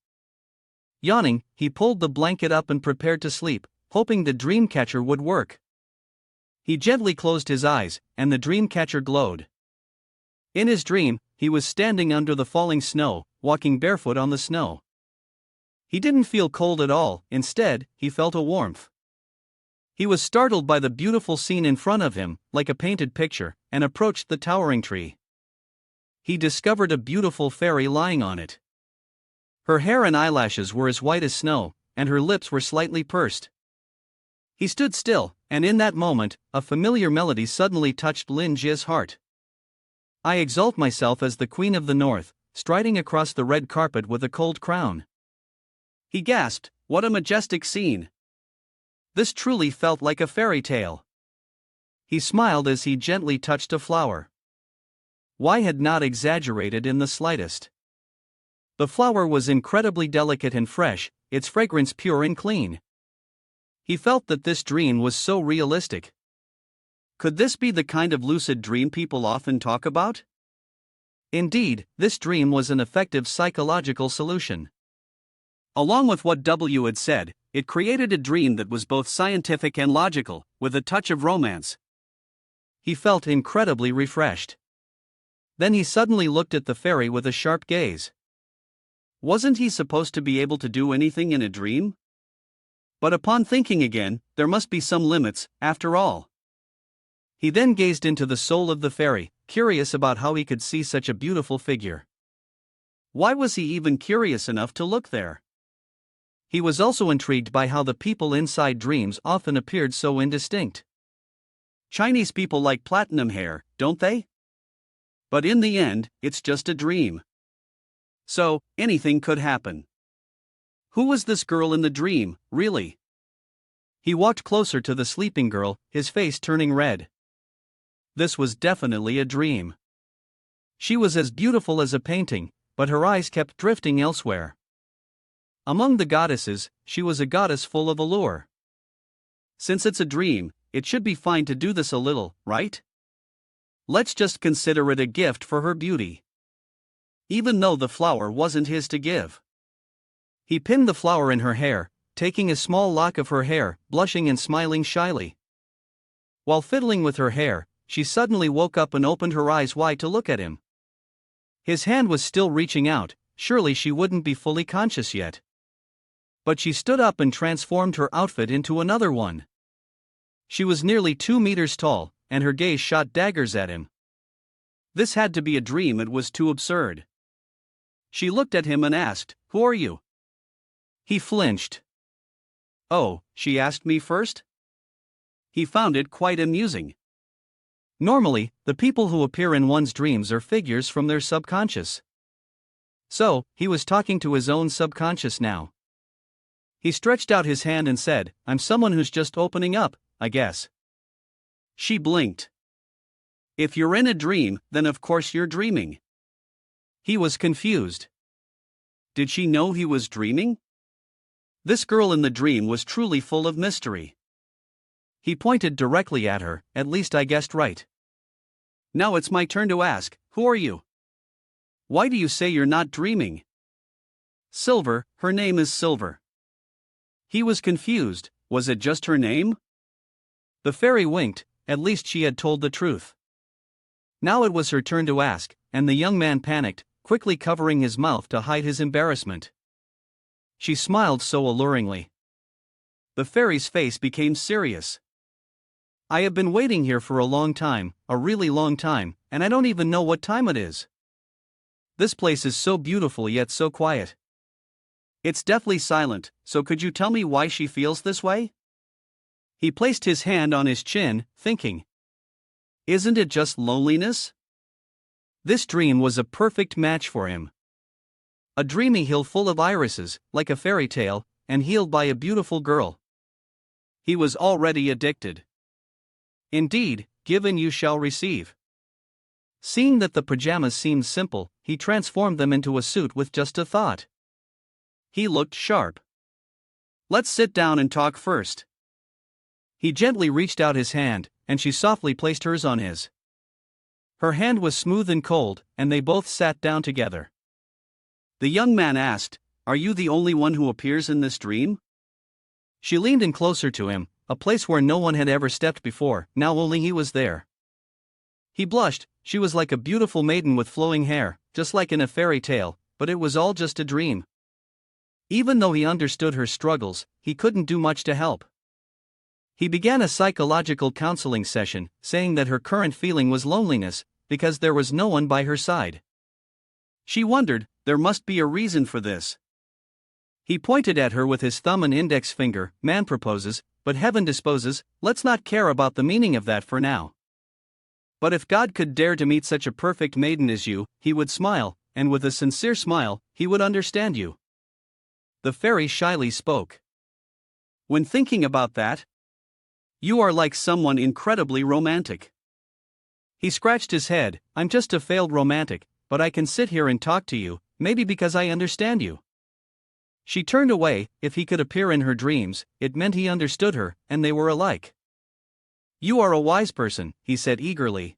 A: Yawning, he pulled the blanket up and prepared to sleep, hoping the dreamcatcher would work. He gently closed his eyes, and the dreamcatcher glowed. In his dream, he was standing under the falling snow, walking barefoot on the snow. He didn't feel cold at all, instead, he felt a warmth. He was startled by the beautiful scene in front of him, like a painted picture, and approached the towering tree. He discovered a beautiful fairy lying on it. Her hair and eyelashes were as white as snow, and her lips were slightly pursed. He stood still, and in that moment, a familiar melody suddenly touched Lin Jia's heart. I exalt myself as the Queen of the North, striding across the red carpet with a gold crown.
B: He gasped, what a majestic scene.
A: This truly felt like a fairy tale. He smiled as he gently touched a flower. Why had not exaggerated in the slightest? The flower was incredibly delicate and fresh, its fragrance pure and clean. He felt that this dream was so realistic.
B: Could this be the kind of lucid dream people often talk about?
A: Indeed, this dream was an effective psychological solution.
B: Along with what W had said, it created a dream that was both scientific and logical, with a touch of romance.
A: He felt incredibly refreshed. Then he suddenly looked at the fairy with a sharp gaze.
B: Wasn't he supposed to be able to do anything in a dream? But upon thinking again, there must be some limits, after all.
A: He then gazed into the soul of the fairy, curious about how he could see such a beautiful figure.
B: Why was he even curious enough to look there?
A: He was also intrigued by how the people inside dreams often appeared so indistinct.
B: Chinese people like platinum hair, don't they? But in the end, it's just a dream. So, anything could happen. Who was this girl in the dream, really?
A: He walked closer to the sleeping girl, his face turning red. This was definitely a dream. She was as beautiful as a painting, but her eyes kept drifting elsewhere. Among the goddesses, she was a goddess full of allure. Since it's a dream, it should be fine to do this a little, right? Let's just consider it a gift for her beauty. Even though the flower wasn't his to give. He pinned the flower in her hair, taking a small lock of her hair, blushing and smiling shyly. While fiddling with her hair, she suddenly woke up and opened her eyes wide to look at him. His hand was still reaching out, surely she wouldn't be fully conscious yet. But she stood up and transformed her outfit into another one. She was nearly 2 meters tall, and her gaze shot daggers at him. This had to be a dream, it was too absurd. She looked at him and asked, "Who are you?" He flinched. "Oh, she asked me first?" He found it quite amusing. Normally, the people who appear in one's dreams are figures from their subconscious. So, he was talking to his own subconscious now. He stretched out his hand and said, "I'm someone who's just opening up, I guess." She blinked. "If you're in a dream, then of course you're dreaming." He was confused. Did she know he was dreaming? This girl in the dream was truly full of mystery. He pointed directly at her, "At least I guessed right. Now it's my turn to ask, who are you? Why do you say you're not dreaming?" "Silver, her name is Silver." He was confused, was it just her name? The fairy winked, at least she had told the truth. Now it was her turn to ask, and the young man panicked, quickly covering his mouth to hide his embarrassment. She smiled so alluringly. The fairy's face became serious. "I have been waiting here for a long time, a really long time, and I don't even know what time it is. This place is so beautiful yet so quiet. It's deathly silent, so could you tell me why she feels this way?" He placed his hand on his chin, thinking. Isn't it just loneliness? This dream was a perfect match for him. A dreamy hill full of irises, like a fairy tale, and healed by a beautiful girl. He was already addicted. Indeed, give and you shall receive. Seeing that the pajamas seemed simple, he transformed them into a suit with just a thought. He looked sharp. "Let's sit down and talk first." He gently reached out his hand, and she softly placed hers on his. Her hand was smooth and cold, and they both sat down together. The young man asked, "Are you the only one who appears in this dream?" She leaned in closer to him, a place where no one had ever stepped before, now only he was there. He blushed. She was like a beautiful maiden with flowing hair, just like in a fairy tale, but it was all just a dream. Even though he understood her struggles, he couldn't do much to help. He began a psychological counseling session, saying that her current feeling was loneliness, because there was no one by her side. She wondered, there must be a reason for this. He pointed at her with his thumb and index finger. "Man proposes, but heaven disposes, let's not care about the meaning of that for now. But if God could dare to meet such a perfect maiden as you, he would smile, and with a sincere smile, he would understand you." The fairy shyly spoke. "When thinking about that, you are like someone incredibly romantic." He scratched his head. "I'm just a failed romantic, but I can sit here and talk to you, maybe because I understand you." She turned away. If he could appear in her dreams, it meant he understood her, and they were alike. "You are a wise person," he said eagerly.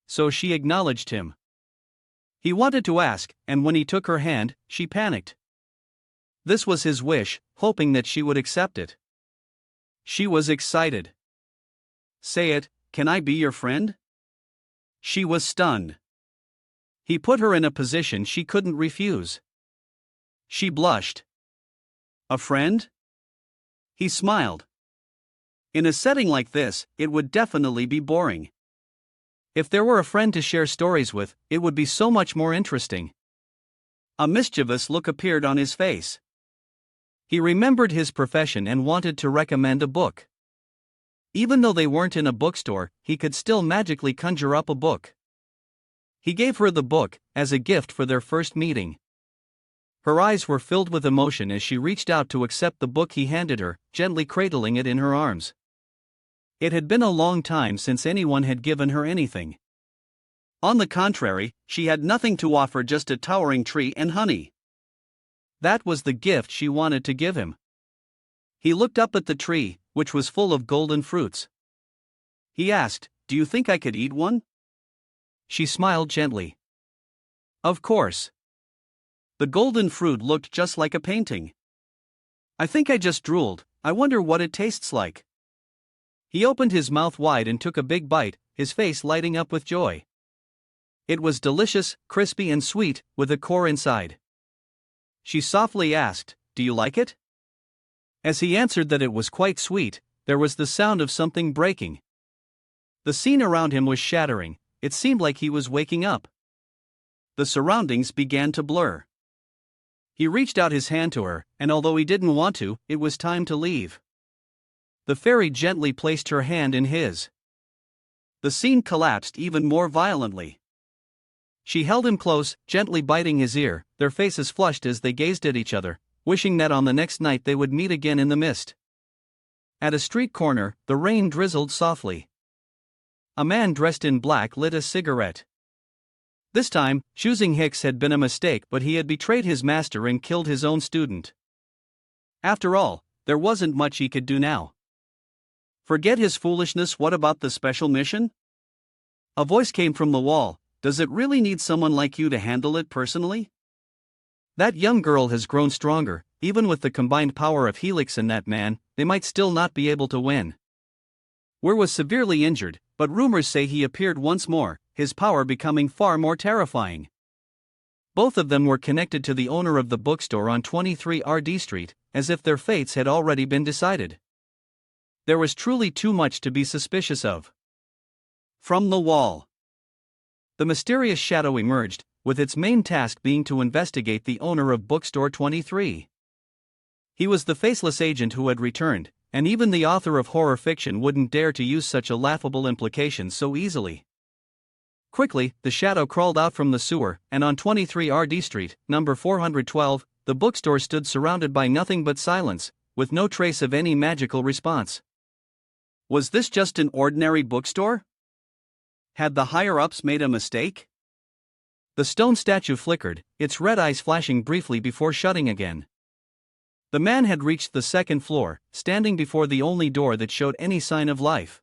A: So she acknowledged him. He wanted to ask, and when he took her hand, she panicked. This was his wish, hoping that she would accept it. She was excited. "Say it, can I be your friend?" She was stunned. He put her in a position she couldn't refuse. She blushed. "A friend?" He smiled. In a setting like this, it would definitely be boring. If there were a friend to share stories with, it would be so much more interesting. A mischievous look appeared on his face. He remembered his profession and wanted to recommend a book. Even though they weren't in a bookstore, he could still magically conjure up a book. He gave her the book, as a gift for their first meeting. Her eyes were filled with emotion as she reached out to accept the book he handed her, gently cradling it in her arms. It had been a long time since anyone had given her anything. On the contrary, she had nothing to offer, just a towering tree and honey. That was the gift she wanted to give him. He looked up at the tree, which was full of golden fruits. He asked, "Do you think I could eat one?" She smiled gently. "Of course." The golden fruit looked just like a painting. "I think I just drooled. I wonder what it tastes like." He opened his mouth wide and took a big bite, his face lighting up with joy. It was delicious, crispy and sweet, with a core inside. She softly asked, "Do you like it?" As he answered that it was quite sweet, there was the sound of something breaking. The scene around him was shattering. It seemed like he was waking up. The surroundings began to blur. He reached out his hand to her, and although he didn't want to, it was time to leave. The fairy gently placed her hand in his. The scene collapsed even more violently. She held him close, gently biting his ear, their faces flushed as they gazed at each other, wishing that on the next night they would meet again in the mist. At a street corner, the rain drizzled softly. A man dressed in black lit a cigarette. This time, choosing Hicks had been a mistake, but he had betrayed his master and killed his own student. After all, there wasn't much he could do now. Forget his foolishness. What about the special mission? A voice came from the wall. Does it really need someone like you to handle it personally? That young girl has grown stronger. Even with the combined power of Helix and that man, they might still not be able to win. Weir was severely injured, but rumors say he appeared once more, his power becoming far more terrifying. Both of them were connected to the owner of the bookstore on 23 RD Street, as if their fates had already been decided. There was truly too much to be suspicious of. From the wall, the mysterious shadow emerged, with its main task being to investigate the owner of Bookstore 23. He was the faceless agent who had returned, and even the author of horror fiction wouldn't dare to use such a laughable implication so easily. Quickly, the shadow crawled out from the sewer, and on 23 RD Street, number 412, the bookstore stood surrounded by nothing but silence, with no trace of any magical response. Was this just an ordinary bookstore? Had the higher-ups made a mistake? The stone statue flickered, its red eyes flashing briefly before shutting again. The man had reached the second floor, standing before the only door that showed any sign of life.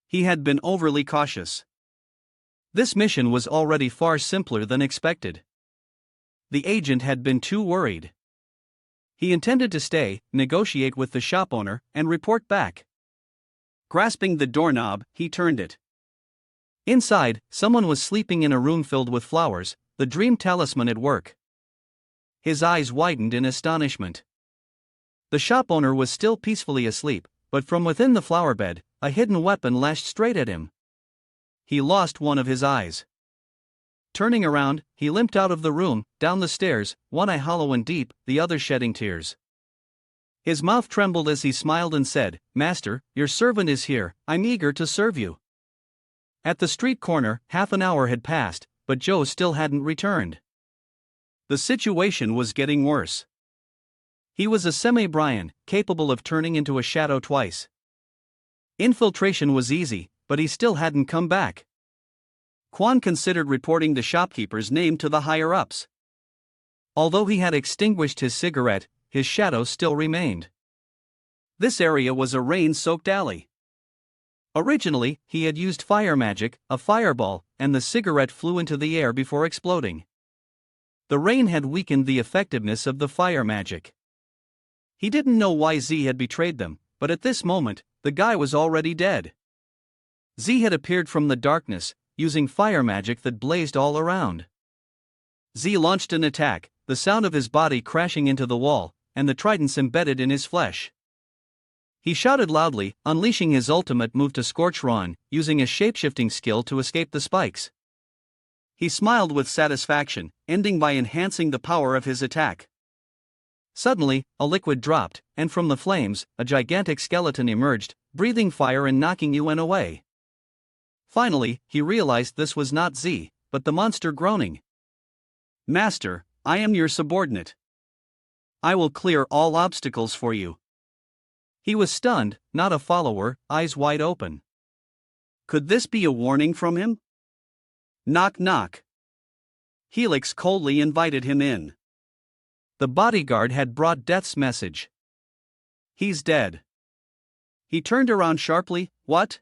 A: He had been overly cautious. This mission was already far simpler than expected. The agent had been too worried. He intended to stay, negotiate with the shop owner, and report back. Grasping the doorknob, he turned it. Inside, someone was sleeping in a room filled with flowers, the dream talisman at work. His eyes widened in astonishment. The shop owner was still peacefully asleep, but from within the flower bed, a hidden weapon lashed straight at him. He lost one of his eyes. Turning around, he limped out of the room, down the stairs, one eye hollow and deep, the other shedding tears. His mouth trembled as he smiled and said, "Master, your servant is here, I'm eager to serve you." At the street corner, half an hour had passed, but Joe still hadn't returned. The situation was getting worse. He was a semi-Brian, capable of turning into a shadow twice. Infiltration was easy, but he still hadn't come back. Quan considered reporting the shopkeeper's name to the higher-ups. Although he had extinguished his cigarette, his shadow still remained. This area was a rain-soaked alley. Originally, he had used fire magic, a fireball, and the cigarette flew into the air before exploding. The rain had weakened the effectiveness of the fire magic. He didn't know why Z had betrayed them, but at this moment, the guy was already dead. Z had appeared from the darkness, using fire magic that blazed all around. Z launched an attack, the sound of his body crashing into the wall, and the tridents embedded in his flesh. He shouted loudly, unleashing his ultimate move to scorch Ron, using a shapeshifting skill to escape the spikes. He smiled with satisfaction, ending by enhancing the power of his attack. Suddenly, a liquid dropped, and from the flames, a gigantic skeleton emerged, breathing fire and knocking Yuen away. Finally, he realized this was not Z, but the monster groaning. "Master,
B: I am your subordinate. I will clear all obstacles for you.
A: He was stunned, not a follower, eyes wide open.
B: Could this be a warning from him? Knock knock. Helix coldly invited him in.
A: The bodyguard had brought Death's message.
B: He's dead. He turned around sharply. What?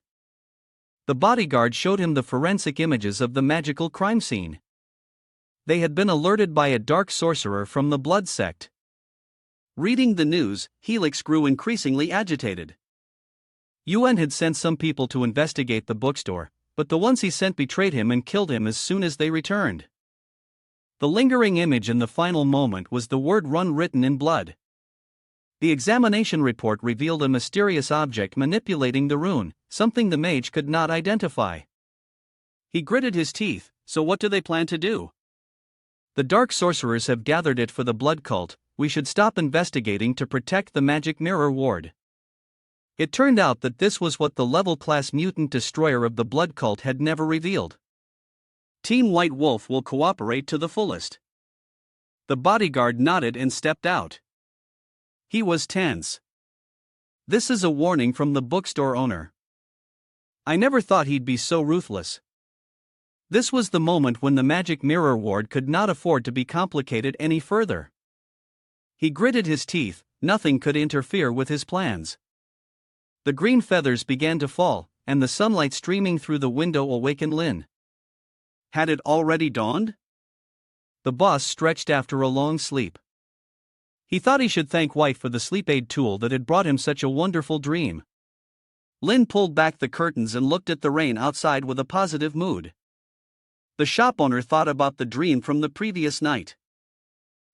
A: The bodyguard showed him the forensic images of the magical crime scene. They had been alerted by a dark sorcerer from the blood sect.
B: Reading the news, Helix grew increasingly agitated.
A: UN had sent some people to investigate the bookstore, but the ones he sent betrayed him and killed him as soon as they returned. The lingering image in the final moment was the word run written in blood. The examination report revealed a mysterious object manipulating the rune, something the mage could not identify.
B: He gritted his teeth. So what do they plan to do?
A: The dark sorcerers have gathered it for the blood cult. We should stop investigating to protect the magic mirror ward. It turned out that this was what the level-class mutant destroyer of the blood cult had never revealed.
B: Team White Wolf will cooperate to the fullest. The bodyguard nodded and stepped out. He was tense.
A: This is a warning from the bookstore owner. I never thought he'd be so ruthless. This was the moment when the magic mirror ward could not afford to be complicated any further. He gritted his teeth. Nothing could interfere with his plans. The green feathers began to fall, and the sunlight streaming through the window awakened Lin.
B: Had it already dawned?
A: The boss stretched after a long sleep. He thought he should thank White for the sleep aid tool that had brought him such a wonderful dream.
B: Lin pulled back the curtains and looked at the rain outside with a positive mood. The shop owner thought about the dream from the previous night.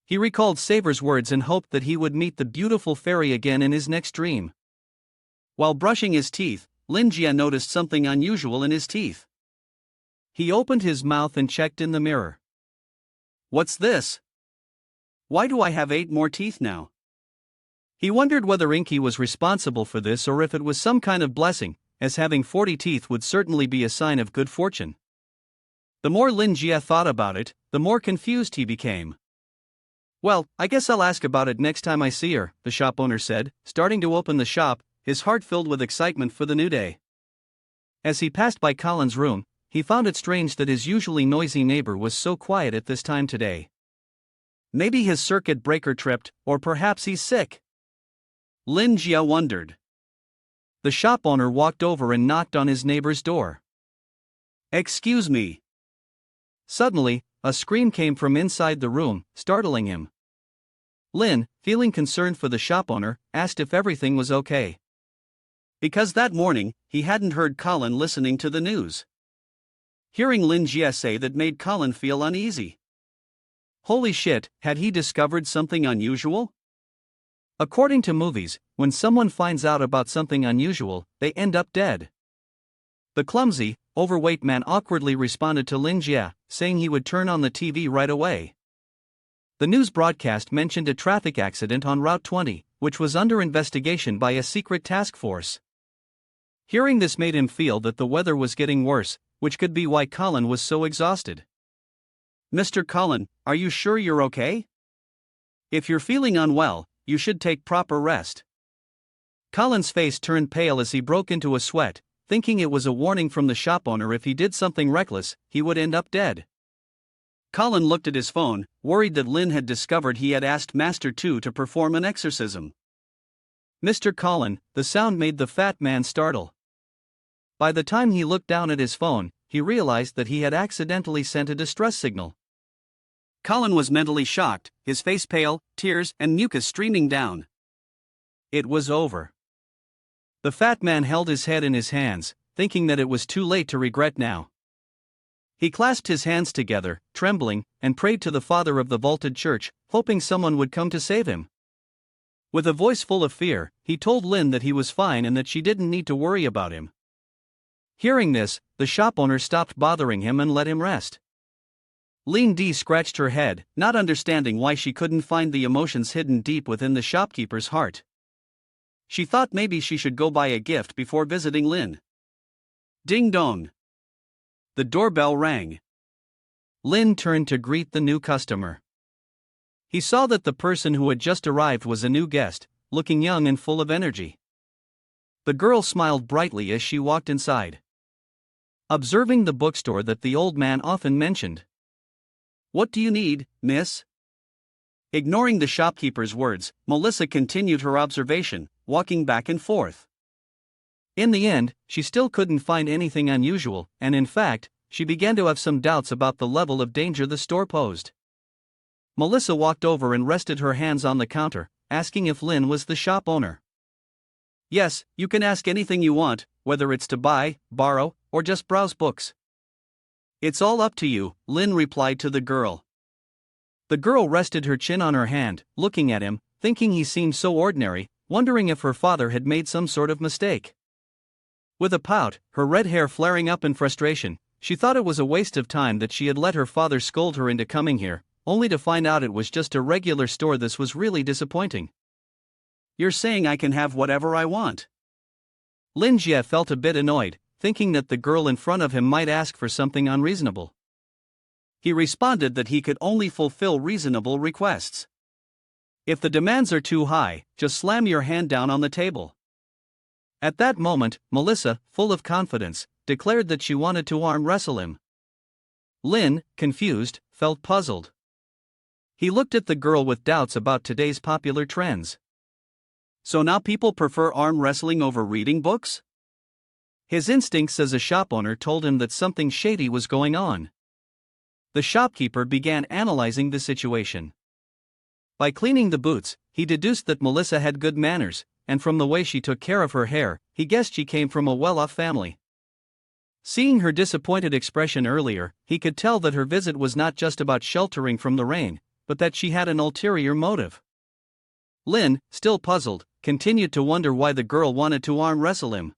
A: He recalled Saber's words and hoped that he would meet the beautiful fairy again in his next dream.
B: While brushing his teeth, Lin Jia noticed something unusual in his teeth.
A: He opened his mouth and checked in the mirror.
B: What's this? Why do I have 8 more teeth now?
A: He wondered whether Inky was responsible for this or if it was some kind of blessing, as having 40 teeth would certainly be a sign of good fortune. The more Lin Jia thought about it, the more confused he became. Well, I guess I'll ask about it next time I see her, the shop owner said, starting to open the shop, his heart filled with excitement for the new day. As he passed by Colin's room, he found it strange that his usually noisy neighbor was so quiet at this time today. Maybe his circuit breaker tripped, or perhaps he's sick.
B: Lin Jia wondered.
A: The shop owner walked over and knocked on his neighbor's door.
B: Excuse me.
A: Suddenly, a scream came from inside the room, startling him. Lin, feeling concerned for the shop owner, asked if everything was okay.
B: Because that morning, he hadn't heard Colin listening to the news. Hearing Lin Jia say that made Colin feel uneasy.
A: Holy shit, had he discovered something unusual? According to movies, when someone finds out about something unusual, they end up dead. The clumsy, overweight man awkwardly responded to Lin Jia, saying he would turn on the TV right away. The news broadcast mentioned a traffic accident on Route 20, which was under investigation by a secret task force. Hearing this made him feel that the weather was getting worse, which could be why Colin was so exhausted.
B: Mr. Colin, are you sure you're okay? If you're feeling unwell, you should take proper rest.
A: Colin's face turned pale as he broke into a sweat, thinking it was a warning from the shop owner if he did something reckless, he would end up dead.
B: Colin looked at his phone, worried that Lin had discovered he had asked Master 2 to perform an exorcism.
A: Mr. Colin, the sound made the fat man startle. By the time he looked down at his phone, he realized that he had accidentally sent a distress signal.
B: Colin was mentally shocked, his face pale, tears and mucus streaming down.
A: It was over. The fat man held his head in his hands, thinking that it was too late to regret now. He clasped his hands together, trembling, and prayed to the Father of the vaulted church, hoping someone would come to save him. With a voice full of fear, he told Lin that he was fine and that she didn't need to worry about him. Hearing this, the shop owner stopped bothering him and let him rest. Lin D scratched her head, not understanding why she couldn't find the emotions hidden deep within the shopkeeper's heart. She thought maybe she should go buy a gift before visiting Lin. Ding dong. The doorbell rang. Lin turned to greet the new customer. He saw that the person who had just arrived was a new guest, looking young and full of energy. The girl smiled brightly as she walked inside, observing the bookstore that the old man often mentioned. "What do you need, miss?" Ignoring the shopkeeper's words, Melissa continued her observation, walking back and forth. In the end, she still couldn't find anything unusual, and in fact, she began to have some doubts about the level of danger the store posed. Melissa walked over and rested her hands on the counter, asking if Lynn was the shop owner. "Yes, you can ask anything you want, whether it's to buy, borrow, or just browse books." "It's all up to you," Lynn replied to the girl. The girl rested her chin on her hand, looking at him, thinking he seemed so ordinary, wondering if her father had made some sort of mistake. With a pout, her red hair flaring up in frustration, she thought it was a waste of time that she had let her father scold her into coming here, only to find out it was just a regular store. This was really disappointing. "You're saying I can have whatever I want?" Lin Jie felt a bit annoyed, thinking that the girl in front of him might ask for something unreasonable. He responded that he could only fulfill reasonable requests. "If the demands are too high, just slam your hand down on the table." At that moment, Melissa, full of confidence, declared that she wanted to arm wrestle him. Lin, confused, felt puzzled. He looked at the girl with doubts about today's popular trends. So now people prefer arm wrestling over reading books? His instincts as a shop owner told him that something shady was going on. The shopkeeper began analyzing the situation. By cleaning the boots, he deduced that Melissa had good manners, and from the way she took care of her hair, he guessed she came from a well-off family. Seeing her disappointed expression earlier, he could tell that her visit was not just about sheltering from the rain, but that she had an ulterior motive. Lin, still puzzled, continued to wonder why the girl wanted to arm wrestle him.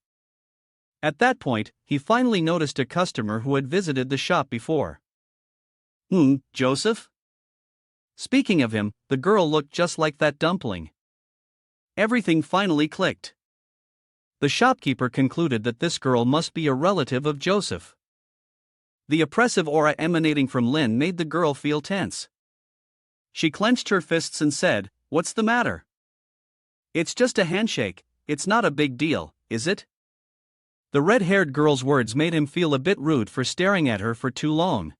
A: At that point, he finally noticed a customer who had visited the shop before. Joseph?" Speaking of him, the girl looked just like that dumpling. Everything finally clicked. The shopkeeper concluded that this girl must be a relative of Joseph. The oppressive aura emanating from Lin made the girl feel tense. She clenched her fists and said, "What's the matter?" "It's just a handshake, it's not a big deal, is it?" The red-haired girl's words made him feel a bit rude for staring at her for too long.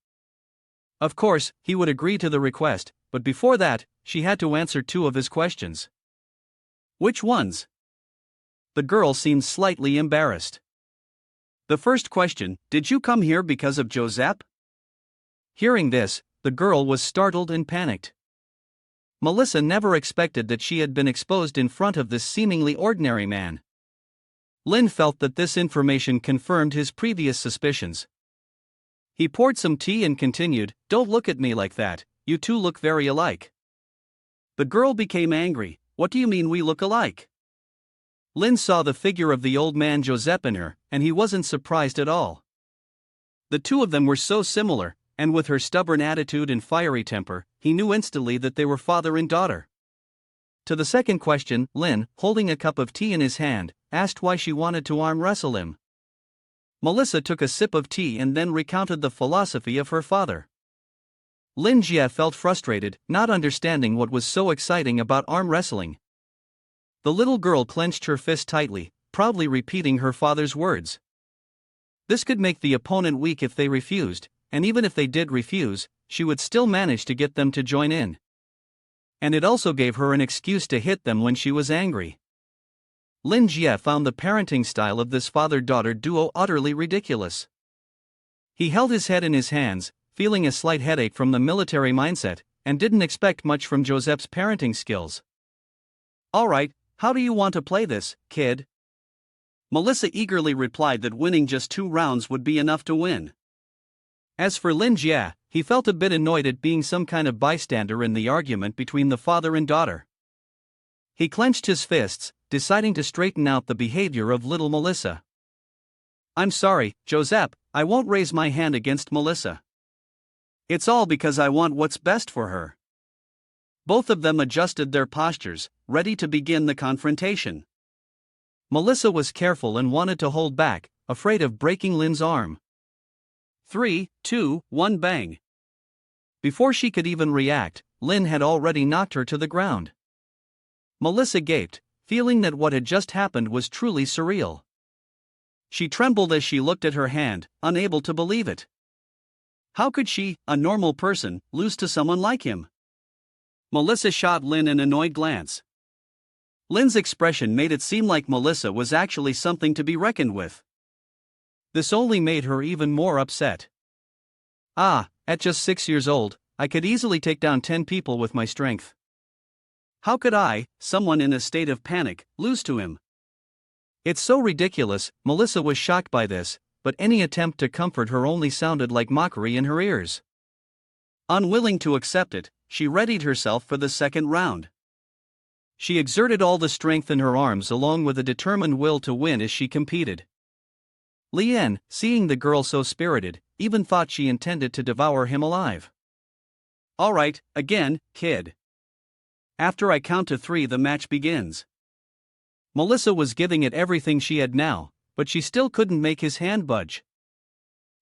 A: Of course, he would agree to the request, but before that, she had to answer two of his questions. "Which ones?" The girl seemed slightly embarrassed. "The first question, did you come here because of Joseph?" Hearing this, the girl was startled and panicked. Melissa never expected that she had been exposed in front of this seemingly ordinary man. Lin felt that this information confirmed his previous suspicions. He poured some tea and continued, "Don't look at me like that, you two look very alike." The girl became angry. "What do you mean we look alike?" Lin saw the figure of the old man Joseph in her, and he wasn't surprised at all. The two of them were so similar, and with her stubborn attitude and fiery temper, he knew instantly that they were father and daughter. To the second question, Lin, holding a cup of tea in his hand, asked why she wanted to arm wrestle him. Melissa took a sip of tea and then recounted the philosophy of her father. Lin Jie felt frustrated, not understanding what was so exciting about arm wrestling. The little girl clenched her fist tightly, proudly repeating her father's words. This could make the opponent weak if they refused, and even if they did refuse, she would still manage to get them to join in. And it also gave her an excuse to hit them when she was angry. Lin Jie found the parenting style of this father-daughter duo utterly ridiculous. He held his head in his hands, feeling a slight headache from the military mindset, and didn't expect much from Joseph's parenting skills. "All right, how do you want to play this, kid?" Melissa eagerly replied that winning just 2 rounds would be enough to win. As for Lin Jie, he felt a bit annoyed at being some kind of bystander in the argument between the father and daughter. He clenched his fists, deciding to straighten out the behavior of little Melissa. "I'm sorry, Joseph, I won't raise my hand against Melissa. It's all because I want what's best for her." Both of them adjusted their postures, ready to begin the confrontation. Melissa was careful and wanted to hold back, afraid of breaking Lin's arm. 3, 2, 1 bang. Before she could even react, Lin had already knocked her to the ground. Melissa gaped, feeling that what had just happened was truly surreal. She trembled as she looked at her hand, unable to believe it. How could she, a normal person, lose to someone like him? Melissa shot Lin an annoyed glance. Lin's expression made it seem like Melissa was actually something to be reckoned with. This only made her even more upset. At just 6 years old, I could easily take down 10 people with my strength. How could I, someone in a state of panic, lose to him? It's so ridiculous. Melissa was shocked by this, but any attempt to comfort her only sounded like mockery in her ears. Unwilling to accept it, she readied herself for the second round. She exerted all the strength in her arms along with a determined will to win as she competed. Lien, seeing the girl so spirited, even thought she intended to devour him alive. All right, again, kid. After I count to 3, the match begins. Melissa was giving it everything she had now, but she still couldn't make his hand budge.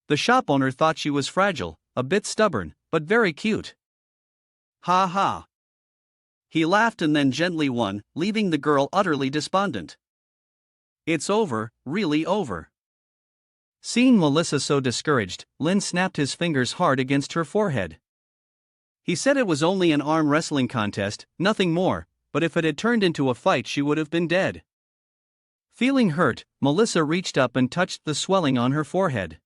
A: The shop owner thought she was fragile, a bit stubborn, but very cute. Ha ha. He laughed and then gently won, leaving the girl utterly despondent. It's over, really over. Seeing Melissa so discouraged, Lin snapped his fingers hard against her forehead. He said it was only an arm wrestling contest, nothing more, but if it had turned into a fight she would have been dead. Feeling hurt, Melissa reached up and touched the swelling on her forehead.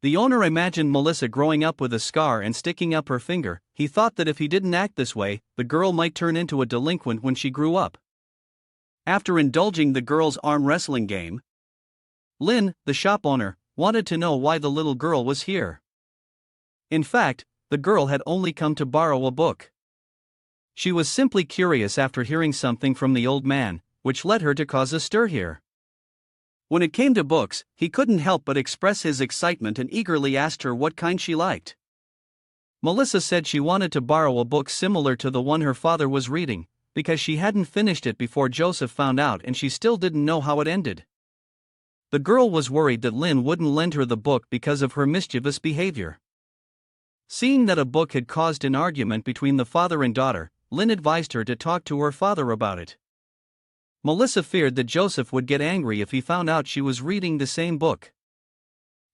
A: The owner imagined Melissa growing up with a scar and sticking up her finger. He thought that if he didn't act this way, the girl might turn into a delinquent when she grew up. After indulging the girl's arm wrestling game, Lin, the shop owner, wanted to know why the little girl was here. In fact, the girl had only come to borrow a book. She was simply curious after hearing something from the old man, which led her to cause a stir here. When it came to books, he couldn't help but express his excitement and eagerly asked her what kind she liked. Melissa said she wanted to borrow a book similar to the one her father was reading, because she hadn't finished it before Joseph found out and she still didn't know how it ended. The girl was worried that Lin wouldn't lend her the book because of her mischievous behavior. Seeing that a book had caused an argument between the father and daughter, Lin advised her to talk to her father about it. Melissa feared that Joseph would get angry if he found out she was reading the same book.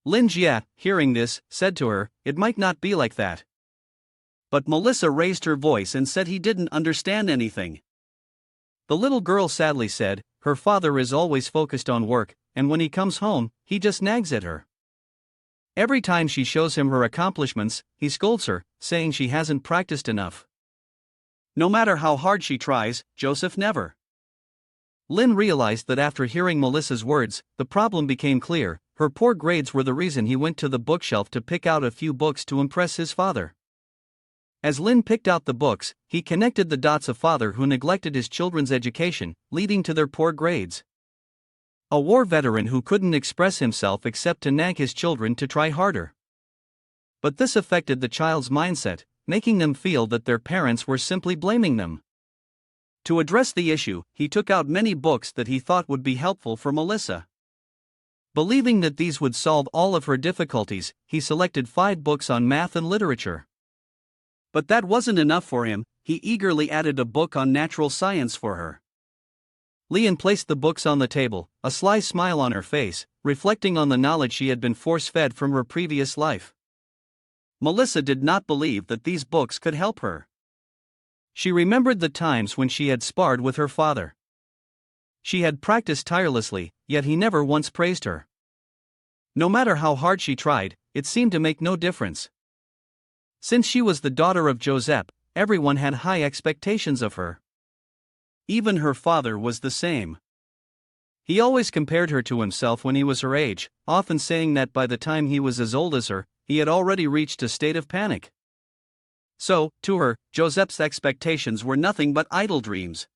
A: Lin Jia, hearing this, said to her, "It might not be like that." But Melissa raised her voice and said he didn't understand anything. The little girl sadly said, her father is always focused on work, and when he comes home, he just nags at her. Every time she shows him her accomplishments, he scolds her, saying she hasn't practiced enough. No matter how hard she tries, Joseph never. Lin realized that after hearing Melissa's words, the problem became clear. Her poor grades were the reason he went to the bookshelf to pick out a few books to impress his father. As Lin picked out the books, he connected the dots: a father who neglected his children's education, leading to their poor grades. A war veteran who couldn't express himself except to nag his children to try harder. But this affected the child's mindset, making them feel that their parents were simply blaming them. To address the issue, he took out many books that he thought would be helpful for Melissa. Believing that these would solve all of her difficulties, he selected 5 books on math and literature. But that wasn't enough for him. He eagerly added a book on natural science for her. Lien placed the books on the table, a sly smile on her face, reflecting on the knowledge she had been force-fed from her previous life. Melissa did not believe that these books could help her. She remembered the times when she had sparred with her father. She had practiced tirelessly, yet he never once praised her. No matter how hard she tried, it seemed to make no difference. Since she was the daughter of Joseph, everyone had high expectations of her. Even her father was the same. He always compared her to himself when he was her age, often saying that by the time he was as old as her, he had already reached a state of panic. So, to her, Joseph's expectations were nothing but idle dreams.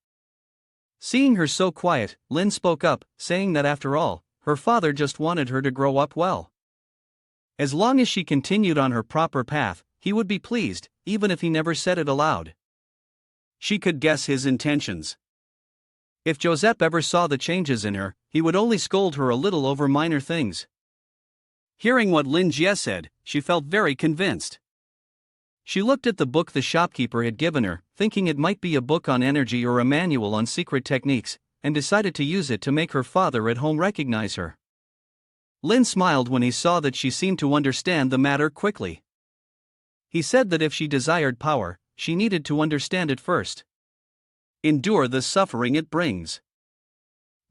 A: Seeing her so quiet, Lin spoke up, saying that after all, her father just wanted her to grow up well. As long as she continued on her proper path, he would be pleased, even if he never said it aloud. She could guess his intentions. If Joseph ever saw the changes in her, he would only scold her a little over minor things. Hearing what Lin Jie said, she felt very convinced. She looked at the book the shopkeeper had given her, thinking it might be a book on energy or a manual on secret techniques, and decided to use it to make her father at home recognize her. Lin smiled when he saw that she seemed to understand the matter quickly. He said that if she desired power, she needed to understand it first. Endure the suffering it brings.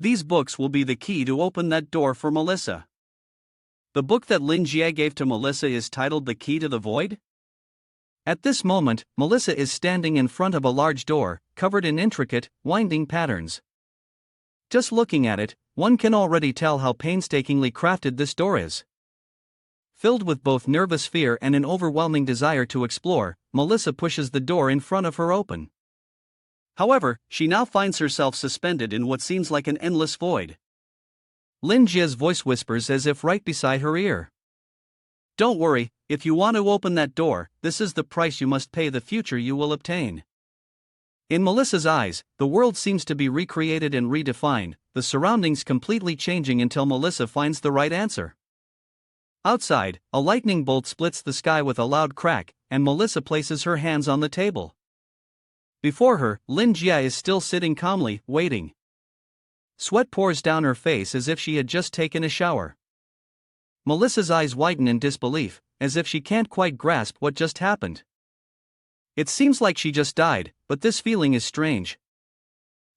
A: These books will be the key to open that door for Melissa. The book that Lin Jie gave to Melissa is titled The Key to the Void? At this moment, Melissa is standing in front of a large door, covered in intricate, winding patterns. Just looking at it, one can already tell how painstakingly crafted this door is. Filled with both nervous fear and an overwhelming desire to explore, Melissa pushes the door in front of her open. However, she now finds herself suspended in what seems like an endless void. Lin Jie's voice whispers as if right beside her ear. Don't worry, if you want to open that door, this is the price you must pay, the future you will obtain. In Melissa's eyes, the world seems to be recreated and redefined, the surroundings completely changing until Melissa finds the right answer. Outside, a lightning bolt splits the sky with a loud crack, and Melissa places her hands on the table. Before her, Lin Jie is still sitting calmly, waiting. Sweat pours down her face as if she had just taken a shower. Melissa's eyes widen in disbelief, as if she can't quite grasp what just happened. It seems like she just died, but this feeling is strange.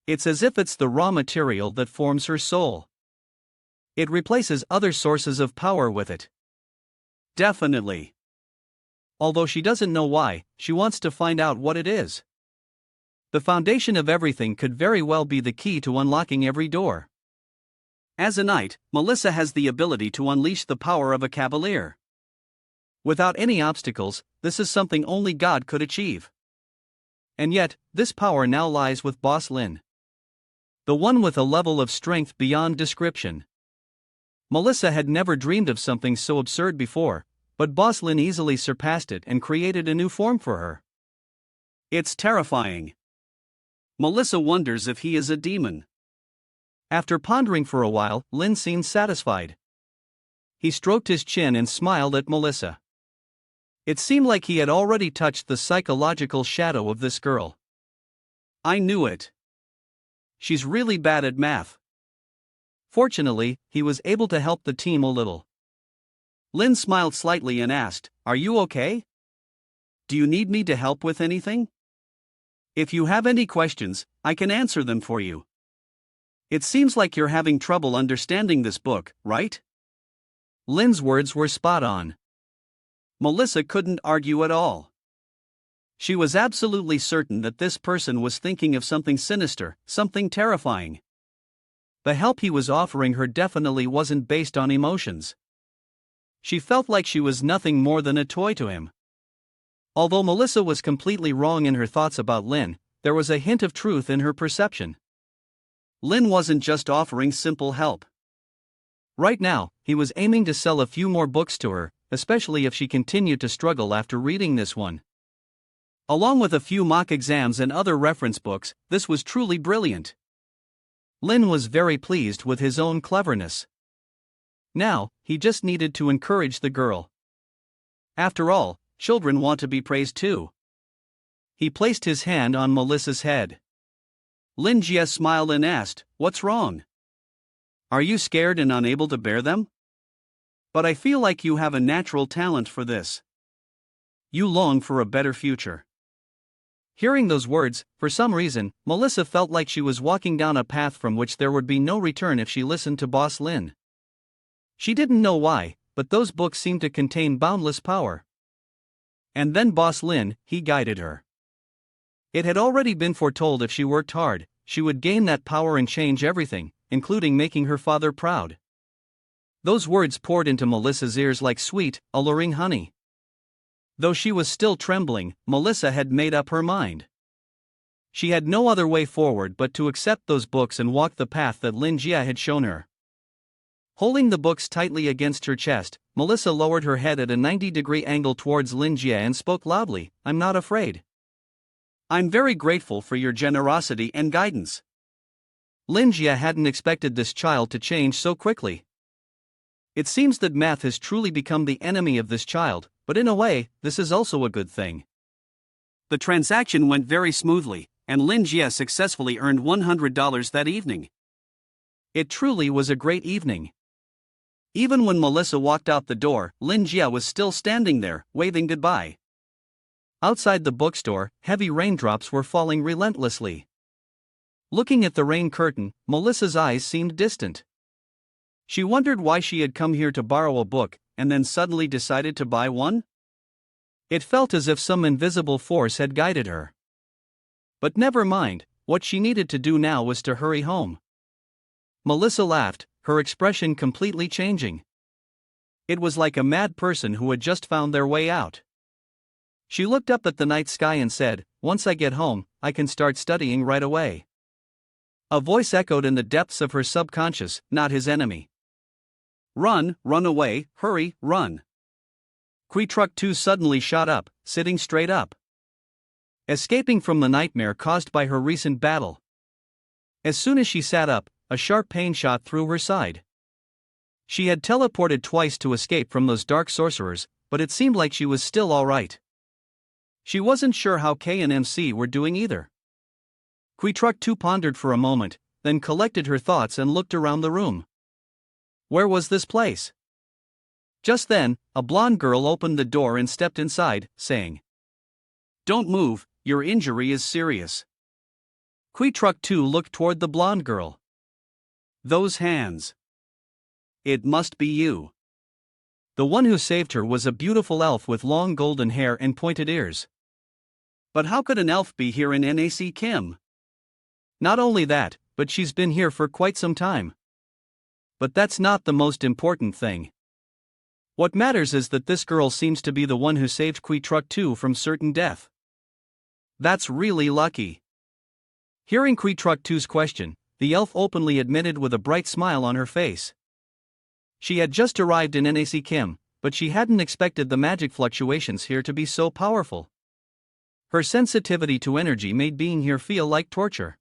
A: It's as if it's the raw material that forms her soul. It replaces other sources of power with it. Definitely. Although she doesn't know why, she wants to find out what it is. The foundation of everything could very well be the key to unlocking every door. As a knight, Melissa has the ability to unleash the power of a cavalier. Without any obstacles, this is something only God could achieve. And yet, this power now lies with Boss Lin. The one with a level of strength beyond description. Melissa had never dreamed of something so absurd before, but Boss Lin easily surpassed it and created a new form for her. It's terrifying. Melissa wonders if he is a demon. After pondering for a while, Lin seemed satisfied. He stroked his chin and smiled at Melissa. It seemed like he had already touched the psychological shadow of this girl. I knew it. She's really bad at math. Fortunately, he was able to help the team a little. Lin smiled slightly and asked, "Are you okay? Do you need me to help with anything? If you have any questions, I can answer them for you. It seems like you're having trouble understanding this book, right?" Lin's words were spot on. Melissa couldn't argue at all. She was absolutely certain that this person was thinking of something sinister, something terrifying. The help he was offering her definitely wasn't based on emotions. She felt like she was nothing more than a toy to him. Although Melissa was completely wrong in her thoughts about Lin, there was a hint of truth in her perception. Lin wasn't just offering simple help. Right now, he was aiming to sell a few more books to her, especially if she continued to struggle after reading this one. Along with a few mock exams and other reference books, this was truly brilliant. Lin was very pleased with his own cleverness. Now, he just needed to encourage the girl. After all, children want to be praised too. He placed his hand on Melissa's head. Lin Jie smiled and asked, "What's wrong? Are you scared and unable to bear them? But I feel like you have a natural talent for this. You long for a better future." Hearing those words, for some reason, Melissa felt like she was walking down a path from which there would be no return if she listened to Boss Lin. She didn't know why, but those books seemed to contain boundless power. And then Boss Lin, he guided her. It had already been foretold if she worked hard, she would gain that power and change everything, including making her father proud. Those words poured into Melissa's ears like sweet, alluring honey. Though she was still trembling, Melissa had made up her mind. She had no other way forward but to accept those books and walk the path that Lin Jie had shown her. Holding the books tightly against her chest, Melissa lowered her head at a 90-degree angle towards Lin Jie and spoke loudly, "I'm not afraid. I'm very grateful for your generosity and guidance." Lin Jie hadn't expected this child to change so quickly. It seems that math has truly become the enemy of this child, but in a way, this is also a good thing.
B: The transaction went very smoothly, and Lin Jie successfully earned $100 that evening.
A: It truly was a great evening. Even when Melissa walked out the door, Lin Jie was still standing there, waving goodbye. Outside the bookstore, heavy raindrops were falling relentlessly. Looking at the rain curtain, Melissa's eyes seemed distant. She wondered why she had come here to borrow a book, and then suddenly decided to buy one. It felt as if some invisible force had guided her. But never mind, what she needed to do now was to hurry home. Melissa laughed, her expression completely changing. It was like a mad person who had just found their way out. She looked up at the night sky and said, "Once I get home, I can start studying right away." A voice echoed in the depths of her subconscious, not his enemy. "Run, run away, hurry, run." Kui Truck 2 suddenly shot up, sitting straight up. Escaping from the nightmare caused by her recent battle. As soon as she sat up, a sharp pain shot through her side. She had teleported twice to escape from those dark sorcerers, but it seemed like she was still alright. She wasn't sure how K and MC were doing either. Kui Truck 2 pondered for a moment, then collected her thoughts and looked around the room. Where was this place? Just then, a blonde girl opened the door and stepped inside, saying, "Don't move, your injury is serious." Kui Truck 2 looked toward the blonde girl. "Those hands. It must be you." The one who saved her was a beautiful elf with long golden hair and pointed ears. But how could an elf be here in NAC Kim? Not only that, but she's been here for quite some time. But that's not the most important thing. What matters is that this girl seems to be the one who saved Kui Truck 2 from certain death. That's really lucky. Hearing Kui Truck 2's question, the elf openly admitted with a bright smile on her face. She had just arrived in NAC Kim, but she hadn't expected the magic fluctuations here to be so powerful. Her sensitivity to energy made being here feel like torture.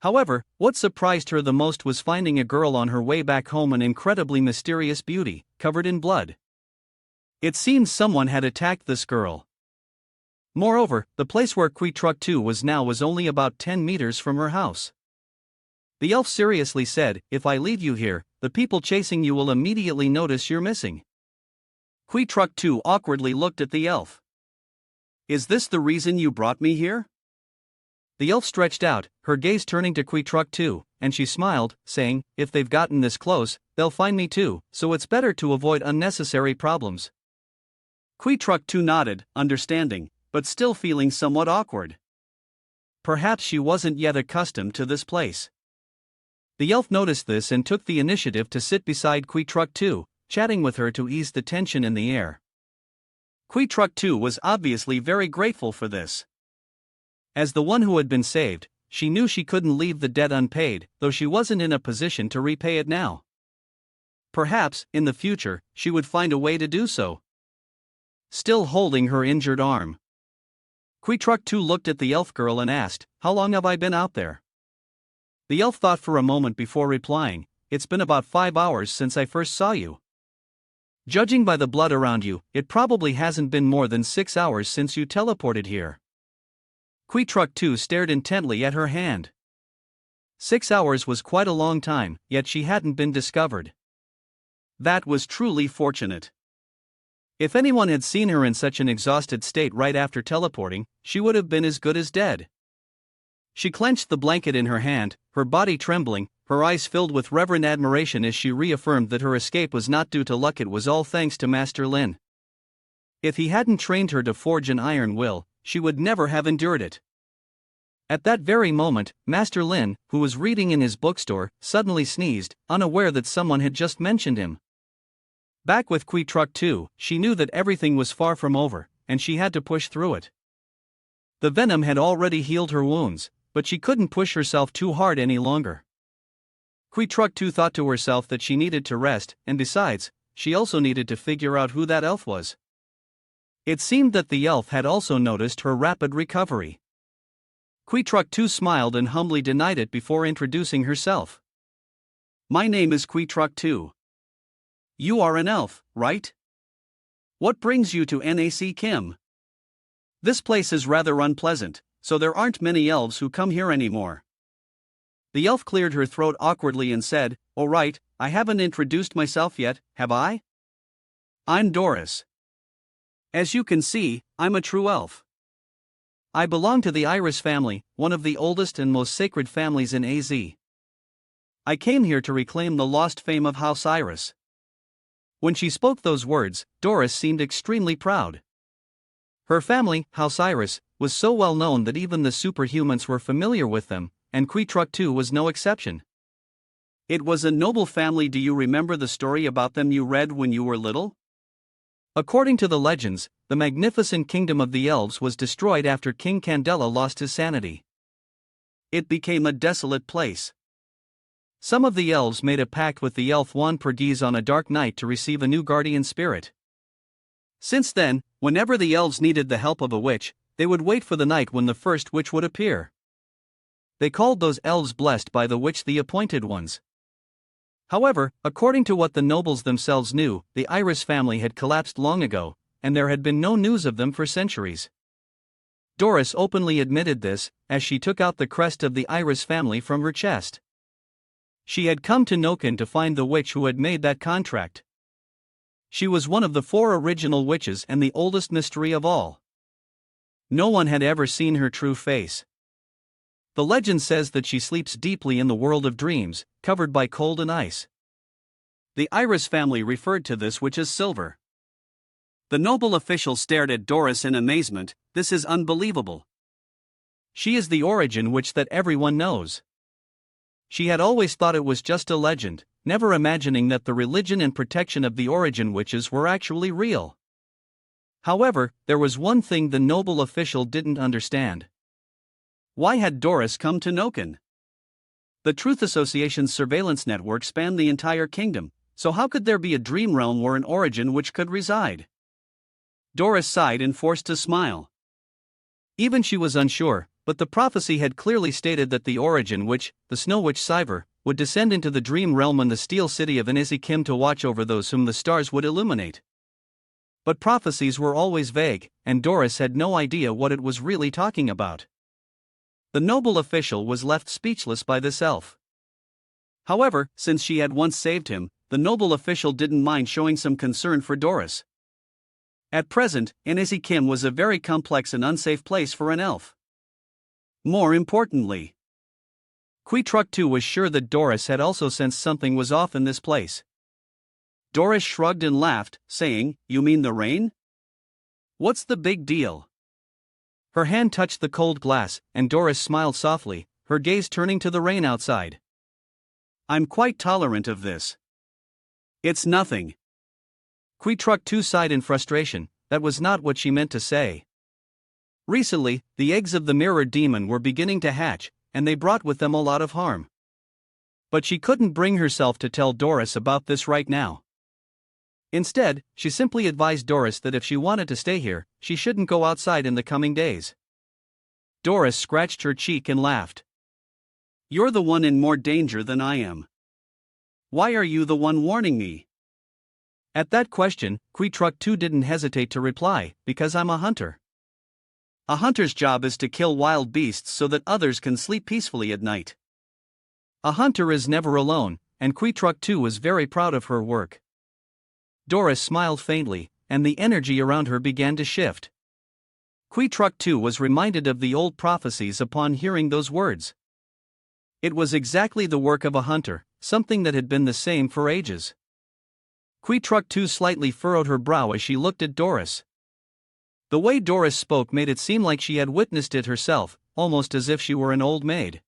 A: However, what surprised her the most was finding a girl on her way back home, an incredibly mysterious beauty, covered in blood. It seemed someone had attacked this girl. Moreover, the place where Kui Truck 2 was now was only about 10 meters from her house. The elf seriously said, "If I leave you here, the people chasing you will immediately notice you're missing." Kui Truck 2 awkwardly looked at the elf. "Is this the reason you brought me here?" The elf stretched out, her gaze turning to Kui Truck 2, and she smiled, saying, "If they've gotten this close, they'll find me too, so it's better to avoid unnecessary problems." Kui Truck 2 nodded, understanding, but still feeling somewhat awkward. Perhaps she wasn't yet accustomed to this place. The elf noticed this and took the initiative to sit beside Kui Truck 2, chatting with her to ease the tension in the air. Kui Truck 2 was obviously very grateful for this. As the one who had been saved, she knew she couldn't leave the debt unpaid, though she wasn't in a position to repay it now. Perhaps, in the future, she would find a way to do so. Still holding her injured arm, Kui Truck 2 looked at the elf girl and asked, "How long have I been out there?" The elf thought for a moment before replying, "It's been about 5 hours since I first saw you. Judging by the blood around you, it probably hasn't been more than 6 hours since you teleported here." Kui Truck 2 stared intently at her hand. 6 hours was quite a long time, yet she hadn't been discovered. That was truly fortunate. If anyone had seen her in such an exhausted state right after teleporting, she would have been as good as dead. She clenched the blanket in her hand, her body trembling, her eyes filled with reverent admiration as she reaffirmed that her escape was not due to luck, it was all thanks to Master Lin. If he hadn't trained her to forge an iron will, she would never have endured it. At that very moment, Master Lin, who was reading in his bookstore, suddenly sneezed, unaware that someone had just mentioned him. Back with Kui Truck 2, she knew that everything was far from over, and she had to push through it. The venom had already healed her wounds, but she couldn't push herself too hard any longer. Kui Truck 2 thought to herself that she needed to rest, and besides, she also needed to figure out who that elf was. It seemed that the elf had also noticed her rapid recovery. Kui Truck 2 smiled and humbly denied it before introducing herself. "My name is Kui Truck 2. You are an elf, right? What brings you to NAC Kim?"
B: This place is rather unpleasant, so there aren't many elves who come here anymore. The elf cleared her throat awkwardly and said, "Oh right, I haven't introduced myself yet, have I? I'm Doris. As you can see, I'm a true elf. I belong to the Iris family, one of the oldest and most sacred families in AZ. I came here to reclaim the lost fame of House Iris." When she spoke those words, Doris seemed extremely proud. Her family, House Iris, was so well known that even the superhumans were familiar with them, and Queetruk too was no exception. It was a noble family. Do you remember the story about them you read when you were little? According to the legends, the magnificent kingdom of the elves was destroyed after King Candela lost his sanity. It became a desolate place. Some of the elves made a pact with the elf Juan Perdiz on a dark night to receive a new guardian spirit. Since then, whenever the elves needed the help of a witch, they would wait for the night when the first witch would appear. They called those elves blessed by the witch the appointed ones. However, according to what the nobles themselves knew, the Iris family had collapsed long ago, and there had been no news of them for centuries. Doris openly admitted this, as she took out the crest of the Iris family from her chest. She had come to Noken to find the witch who had made that contract. She was one of the 4 original witches and the oldest mystery of all. No one had ever seen her true face. The legend says that she sleeps deeply in the world of dreams, covered by cold and ice. The Iris family referred to this witch as Silver. The noble official stared at Doris in amazement. This is unbelievable. She is the origin witch that everyone knows. She had always thought it was just a legend, never imagining that the religion and protection of the origin witches were actually real. However, there was one thing the noble official didn't understand. Why had Doris come to Noken? The Truth Association's surveillance network spanned the entire kingdom, so how could there be a dream realm where an origin witch could reside? Doris sighed and forced a smile. Even she was unsure, but the prophecy had clearly stated that the origin witch, the Snow Witch Cyver, would descend into the dream realm in the steel city of Inizikim to watch over those whom the stars would illuminate. But prophecies were always vague, and Doris had no idea what it was really talking about. The noble official was left speechless by this elf. However, since she had once saved him, the noble official didn't mind showing some concern for Doris. At present, Inizikim was a very complex and unsafe place for an elf. More importantly, Queetruk too was sure that Doris had also sensed something was off in this place. Doris shrugged and laughed, saying, "You mean the rain? What's the big deal?" Her hand touched the cold glass, and Doris smiled softly, her gaze turning to the rain outside. "I'm quite tolerant of this. It's nothing." Queetruk too sighed in frustration. That was not what she meant to say. Recently, the eggs of the mirror demon were beginning to hatch, and they brought with them a lot of harm. But she couldn't bring herself to tell Doris about this right now. Instead, she simply advised Doris that if she wanted to stay here, she shouldn't go outside in the coming days. Doris scratched her cheek and laughed. "You're the one in more danger than I am. Why are you the one warning me?" At that question, Queetruk too didn't hesitate to reply, "Because I'm a hunter. A hunter's job is to kill wild beasts so that others can sleep peacefully at night. A hunter is never alone, and Queetruk too was very proud of her work." Doris smiled faintly, and the energy around her began to shift. Queetruk too was reminded of the old prophecies upon hearing those words. It was exactly the work of a hunter, something that had been the same for ages. Queetruk too slightly furrowed her brow as she looked at Doris. The way Doris spoke made it seem like she had witnessed it herself, almost as if she were an old maid.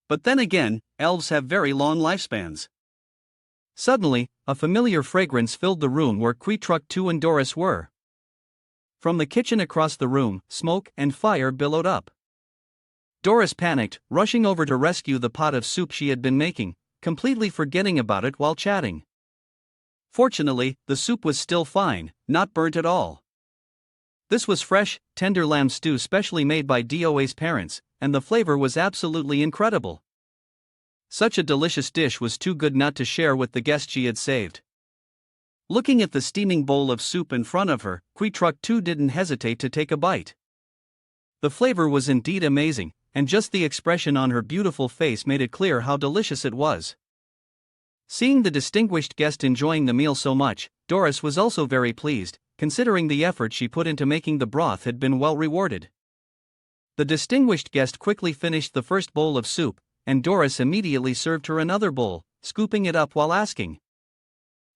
B: But then again, elves have very long lifespans. Suddenly, a familiar fragrance filled the room where Queetruk too and Doris were. From the kitchen across the room, smoke and fire billowed up. Doris panicked, rushing over to rescue the pot of soup she had been making, completely forgetting about it while chatting. Fortunately, the soup was still fine, not burnt at all. This was fresh, tender lamb stew specially made by Doa's parents, and the flavor was absolutely incredible. Such a delicious dish was too good not to share with the guest she had saved. Looking at the steaming bowl of soup in front of her, Kui Truck 2 didn't hesitate to take a bite. The flavor was indeed amazing, and just the expression on her beautiful face made it clear how delicious it was. Seeing the distinguished guest enjoying the meal so much, Doris was also very pleased, considering the effort she put into making the broth had been well rewarded. The distinguished guest quickly finished the first bowl of soup, and Doris immediately served her another bowl, scooping it up while asking,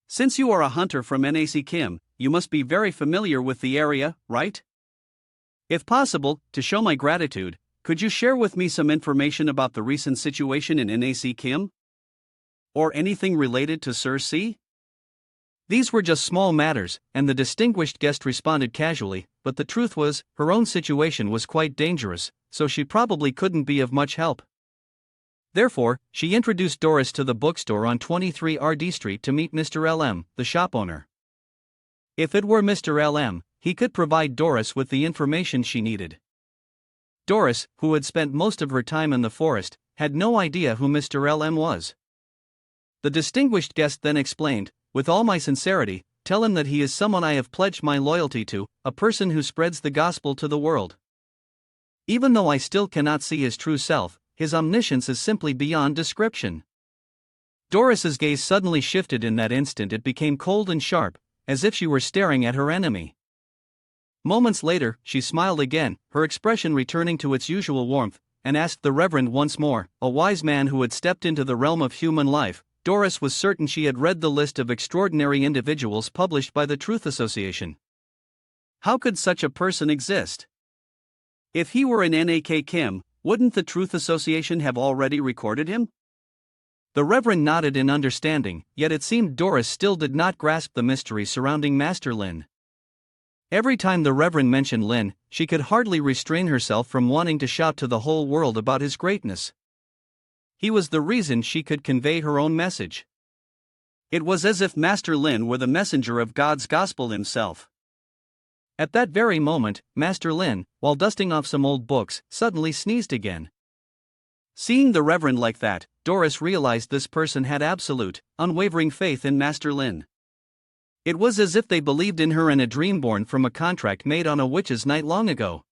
B: "Since you are a hunter from NAC Kim, you must be very familiar with the area, right? If possible, to show my gratitude, could you share with me some information about the recent situation in NAC Kim? Or anything related to Sir C?" These were just small matters, and the distinguished guest responded casually, but the truth was, her own situation was quite dangerous, so she probably couldn't be of much help. Therefore, she introduced Doris to the bookstore on 23 RD Street to meet Mr. LM, the shop owner. If it were Mr. LM, he could provide Doris with the information she needed. Doris, who had spent most of her time in the forest, had no idea who Mr. LM was. The distinguished guest then explained, "With all my sincerity, tell him that he is someone I have pledged my loyalty to, a person who spreads the gospel to the world. Even though I still cannot see his true self, his omniscience is simply beyond description." Doris's gaze suddenly shifted. In that instant it became cold and sharp, as if she were staring at her enemy. Moments later, she smiled again, her expression returning to its usual warmth, and asked the Reverend once more, a wise man who had stepped into the realm of human life. Doris was certain she had read the list of extraordinary individuals published by the Truth Association. How could such a person exist? If he were in NAK Kim, wouldn't the Truth Association have already recorded him? The Reverend nodded in understanding, yet it seemed Doris still did not grasp the mystery surrounding Master Lin. Every time the Reverend mentioned Lin, she could hardly restrain herself from wanting to shout to the whole world about his greatness. He was the reason she could convey her own message. It was as if Master Lin were the messenger of God's gospel himself. At that very moment, Master Lin, while dusting off some old books, suddenly sneezed again. Seeing the Reverend like that, Doris realized this person had absolute, unwavering faith in Master Lin. It was as if they believed in her in a dream born from a contract made on a witch's night long ago.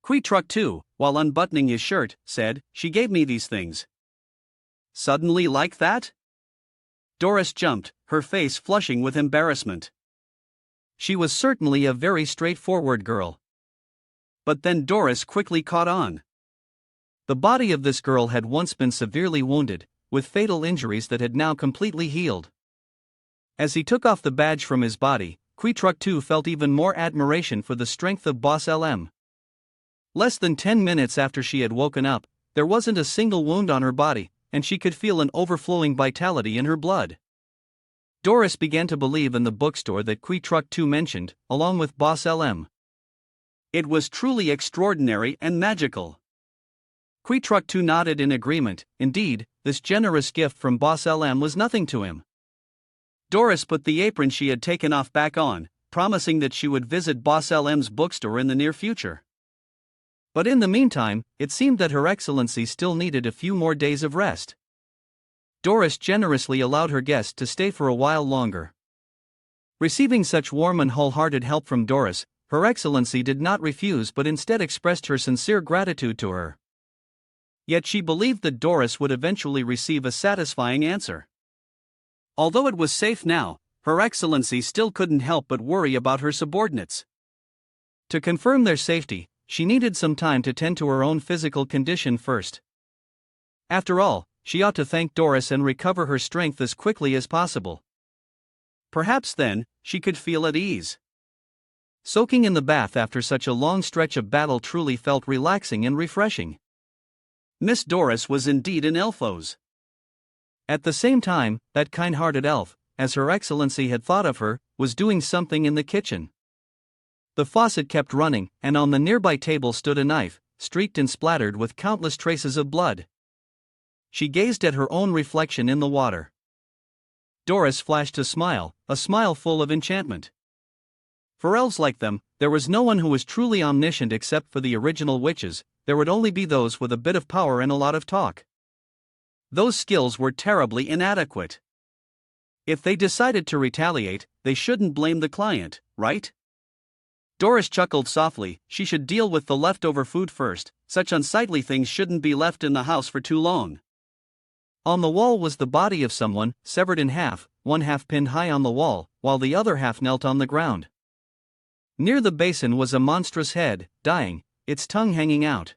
B: Kui Truck 2, while unbuttoning his shirt, said, "She gave me these things." Suddenly like that? Doris jumped, her face flushing with embarrassment. She was certainly a very straightforward girl. But then Doris quickly caught on. The body of this girl had once been severely wounded, with fatal injuries that had now completely healed. As he took off the badge from his body, Kui Truck 2 felt even more admiration for the strength of Boss LM. Less than 10 minutes after she had woken up, there wasn't a single wound on her body, and she could feel an overflowing vitality in her blood. Doris began to believe in the bookstore that Kui Truck 2 mentioned, along with Boss LM. It was truly extraordinary and magical. Kui Truck 2 nodded in agreement. Indeed, this generous gift from Boss LM was nothing to him. Doris put the apron she had taken off back on, promising that she would visit Boss LM's bookstore in the near future. But in the meantime, it seemed that Her Excellency still needed a few more days of rest. Doris generously allowed her guest to stay for a while longer. Receiving such warm and wholehearted help from Doris, Her Excellency did not refuse but instead expressed her sincere gratitude to her. Yet she believed that Doris would eventually receive a satisfying answer. Although it was safe now, Her Excellency still couldn't help but worry about her subordinates. To confirm their safety, she needed some time to tend to her own physical condition first. After all, she ought to thank Doris and recover her strength as quickly as possible. Perhaps then, she could feel at ease. Soaking in the bath after such a long stretch of battle truly felt relaxing and refreshing. Miss Doris was indeed an elfos. At the same time, that kind-hearted elf, as Her Excellency had thought of her, was doing something in the kitchen. The faucet kept running, and on the nearby table stood a knife, streaked and splattered with countless traces of blood. She gazed at her own reflection in the water. Doris flashed a smile full of enchantment. For elves like them, there was no one who was truly omniscient except for the original witches. There would only be those with a bit of power and a lot of talk. Those skills were terribly inadequate. If they decided to retaliate, they shouldn't blame the client, right? Doris chuckled softly. She should deal with the leftover food first. Such unsightly things shouldn't be left in the house for too long.
A: On the wall was the body of someone, severed in half, one half pinned high on the wall, while the other half knelt on the ground. Near the basin was a monstrous head, dying, its tongue hanging out.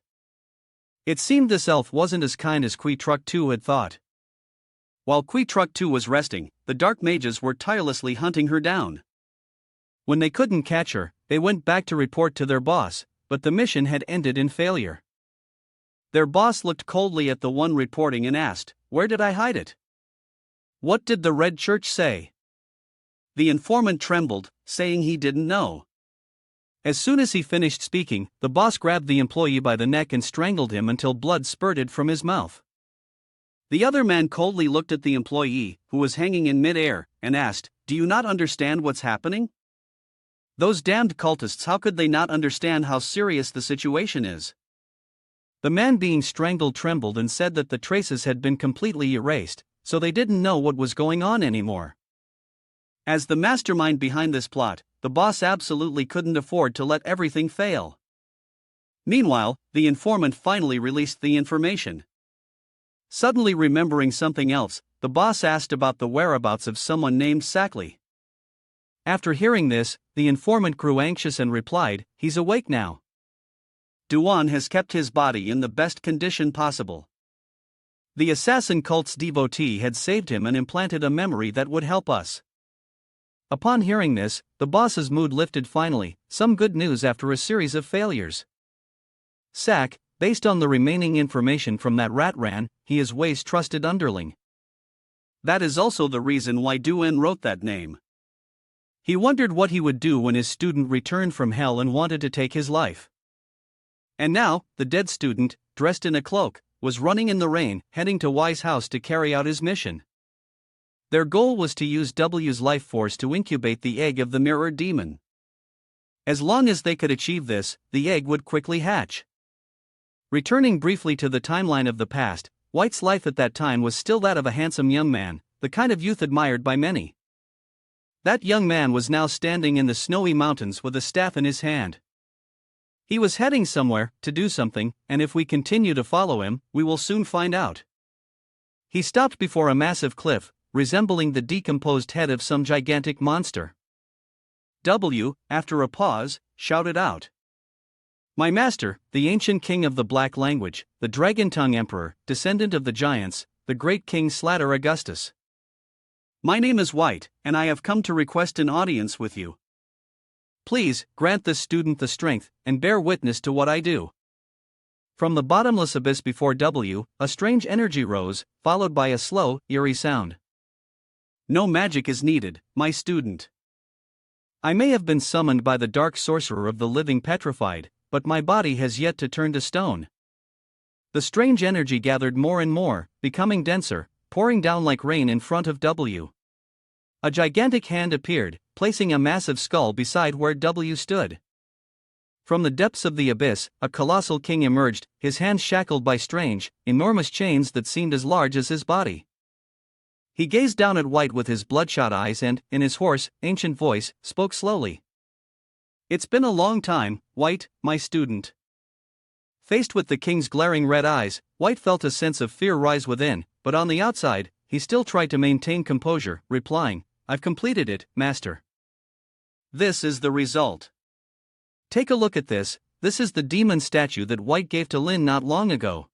A: It seemed this elf wasn't as kind as Kui Truck 2 had thought. While Kui Truck 2 was resting, the dark mages were tirelessly hunting her down. When they couldn't catch her, they went back to report to their boss, but the mission had ended in failure. Their boss looked coldly at the one reporting and asked, "Where did I hide it? What did the Red Church say?" The informant trembled, saying he didn't know. As soon as he finished speaking, the boss grabbed the employee by the neck and strangled him until blood spurted from his mouth. The other man coldly looked at the employee, who was hanging in mid-air, and asked, "Do you not understand what's happening? Those damned cultists, how could they not understand how serious the situation is?" The man being strangled trembled and said that the traces had been completely erased, so they didn't know what was going on anymore. As the mastermind behind this plot, the boss absolutely couldn't afford to let everything fail. Meanwhile, the informant finally released the information. Suddenly remembering something else, the boss asked about the whereabouts of someone named Lackey. After hearing this, the informant grew anxious and replied, "He's awake now. Duan has kept his body in the best condition possible. The assassin cult's devotee had saved him and implanted a memory that would help us." Upon hearing this, the boss's mood lifted finally, some good news after a series of failures. Sack, based on the remaining information from that rat ran, he is Wei's trusted underling. That is also the reason why Duan wrote that name. He wondered what he would do when his student returned from hell and wanted to take his life. And now, the dead student, dressed in a cloak, was running in the rain, heading to Wei's house to carry out his mission. Their goal was to use W's life force to incubate the egg of the mirror demon. As long as they could achieve this, the egg would quickly hatch. Returning briefly to the timeline of the past, White's life at that time was still that of a handsome young man, the kind of youth admired by many. That young man was now standing in the snowy mountains with a staff in his hand. He was heading somewhere, to do something, and if we continue to follow him, we will soon find out. He stopped before a massive cliff, resembling the decomposed head of some gigantic monster. W, after a pause, shouted out, "My master, the ancient king of the Black Language, the Dragon-Tongue Emperor, descendant of the giants, the great King Slatter Augustus. My name is White, and I have come to request an audience with you. Please, grant this student the strength, and bear witness to what I do." From the bottomless abyss before W, a strange energy rose, followed by a slow, eerie sound. "No magic is needed, my student. I may have been summoned by the dark sorcerer of the living petrified, but my body has yet to turn to stone." The strange energy gathered more and more, becoming denser, pouring down like rain in front of W. A gigantic hand appeared, placing a massive skull beside where W stood. From the depths of the abyss, a colossal king emerged, his hands shackled by strange, enormous chains that seemed as large as his body. He gazed down at White with his bloodshot eyes and, in his hoarse, ancient voice, spoke slowly. "It's been a long time, White, my student." Faced with the king's glaring red eyes, White felt a sense of fear rise within, but on the outside, he still tried to maintain composure, replying, "I've completed it, master. This is the result. Take a look at this. This is the demon statue that White gave to Lin not long ago."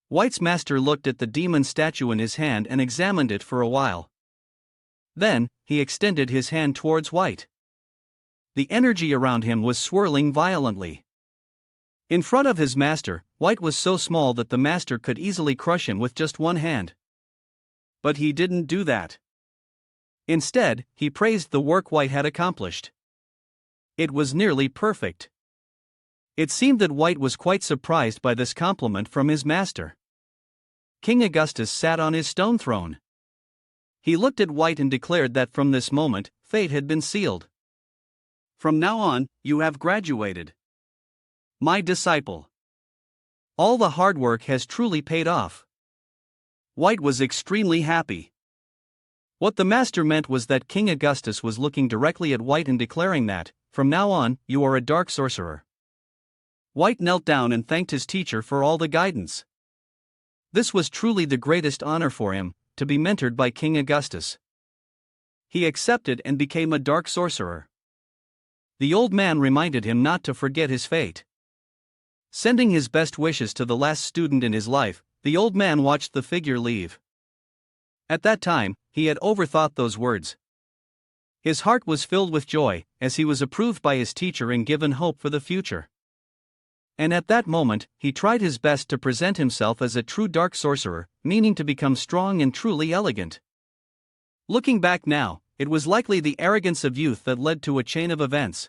A: White's master looked at the demon statue in his hand and examined it for a while. Then, he extended his hand towards White. The energy around him was swirling violently. In front of his master, White was so small that the master could easily crush him with just one hand. But he didn't do that. Instead, he praised the work White had accomplished. It was nearly perfect. It seemed that White was quite surprised by this compliment from his master. King Augustus sat on his stone throne. He looked at White and declared that from this moment, fate had been sealed. "From now on, you have graduated. My disciple. All the hard work has truly paid off." White was extremely happy. What the master meant was that King Augustus was looking directly at White and declaring that, from now on, you are a dark sorcerer. White knelt down and thanked his teacher for all the guidance. This was truly the greatest honor for him, to be mentored by King Augustus. He accepted and became a dark sorcerer. The old man reminded him not to forget his fate. Sending his best wishes to the last student in his life, the old man watched the figure leave. At that time, he had overthought those words. His heart was filled with joy, as he was approved by his teacher and given hope for the future. And at that moment, he tried his best to present himself as a true dark sorcerer, meaning to become strong and truly elegant. Looking back now, it was likely the arrogance of youth that led to a chain of events.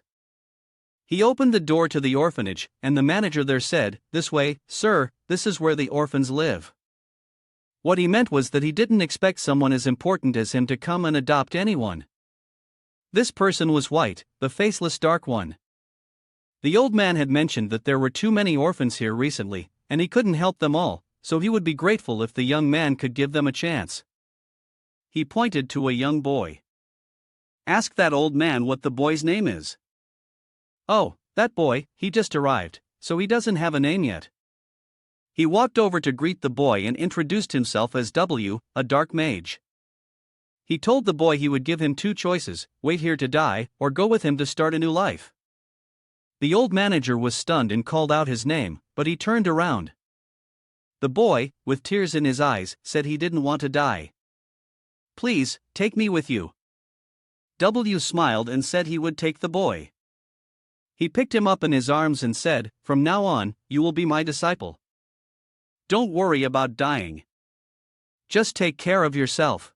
A: He opened the door to the orphanage, and the manager there said, "This way, sir, this is where the orphans live." What he meant was that he didn't expect someone as important as him to come and adopt anyone. This person was White, the faceless dark one. The old man had mentioned that there were too many orphans here recently, and he couldn't help them all, so he would be grateful if the young man could give them a chance. He pointed to a young boy. "Ask that old man what the boy's name is." "Oh, that boy, he just arrived, so he doesn't have a name yet." He walked over to greet the boy and introduced himself as W, a dark mage. He told the boy he would give him two choices: wait here to die, or go with him to start a new life. The old manager was stunned and called out his name, but he turned around. The boy, with tears in his eyes, said he didn't want to die. "Please, take me with you." W smiled and said he would take the boy. He picked him up in his arms and said, "From now on, you will be my disciple. Don't worry about dying. Just take care of yourself."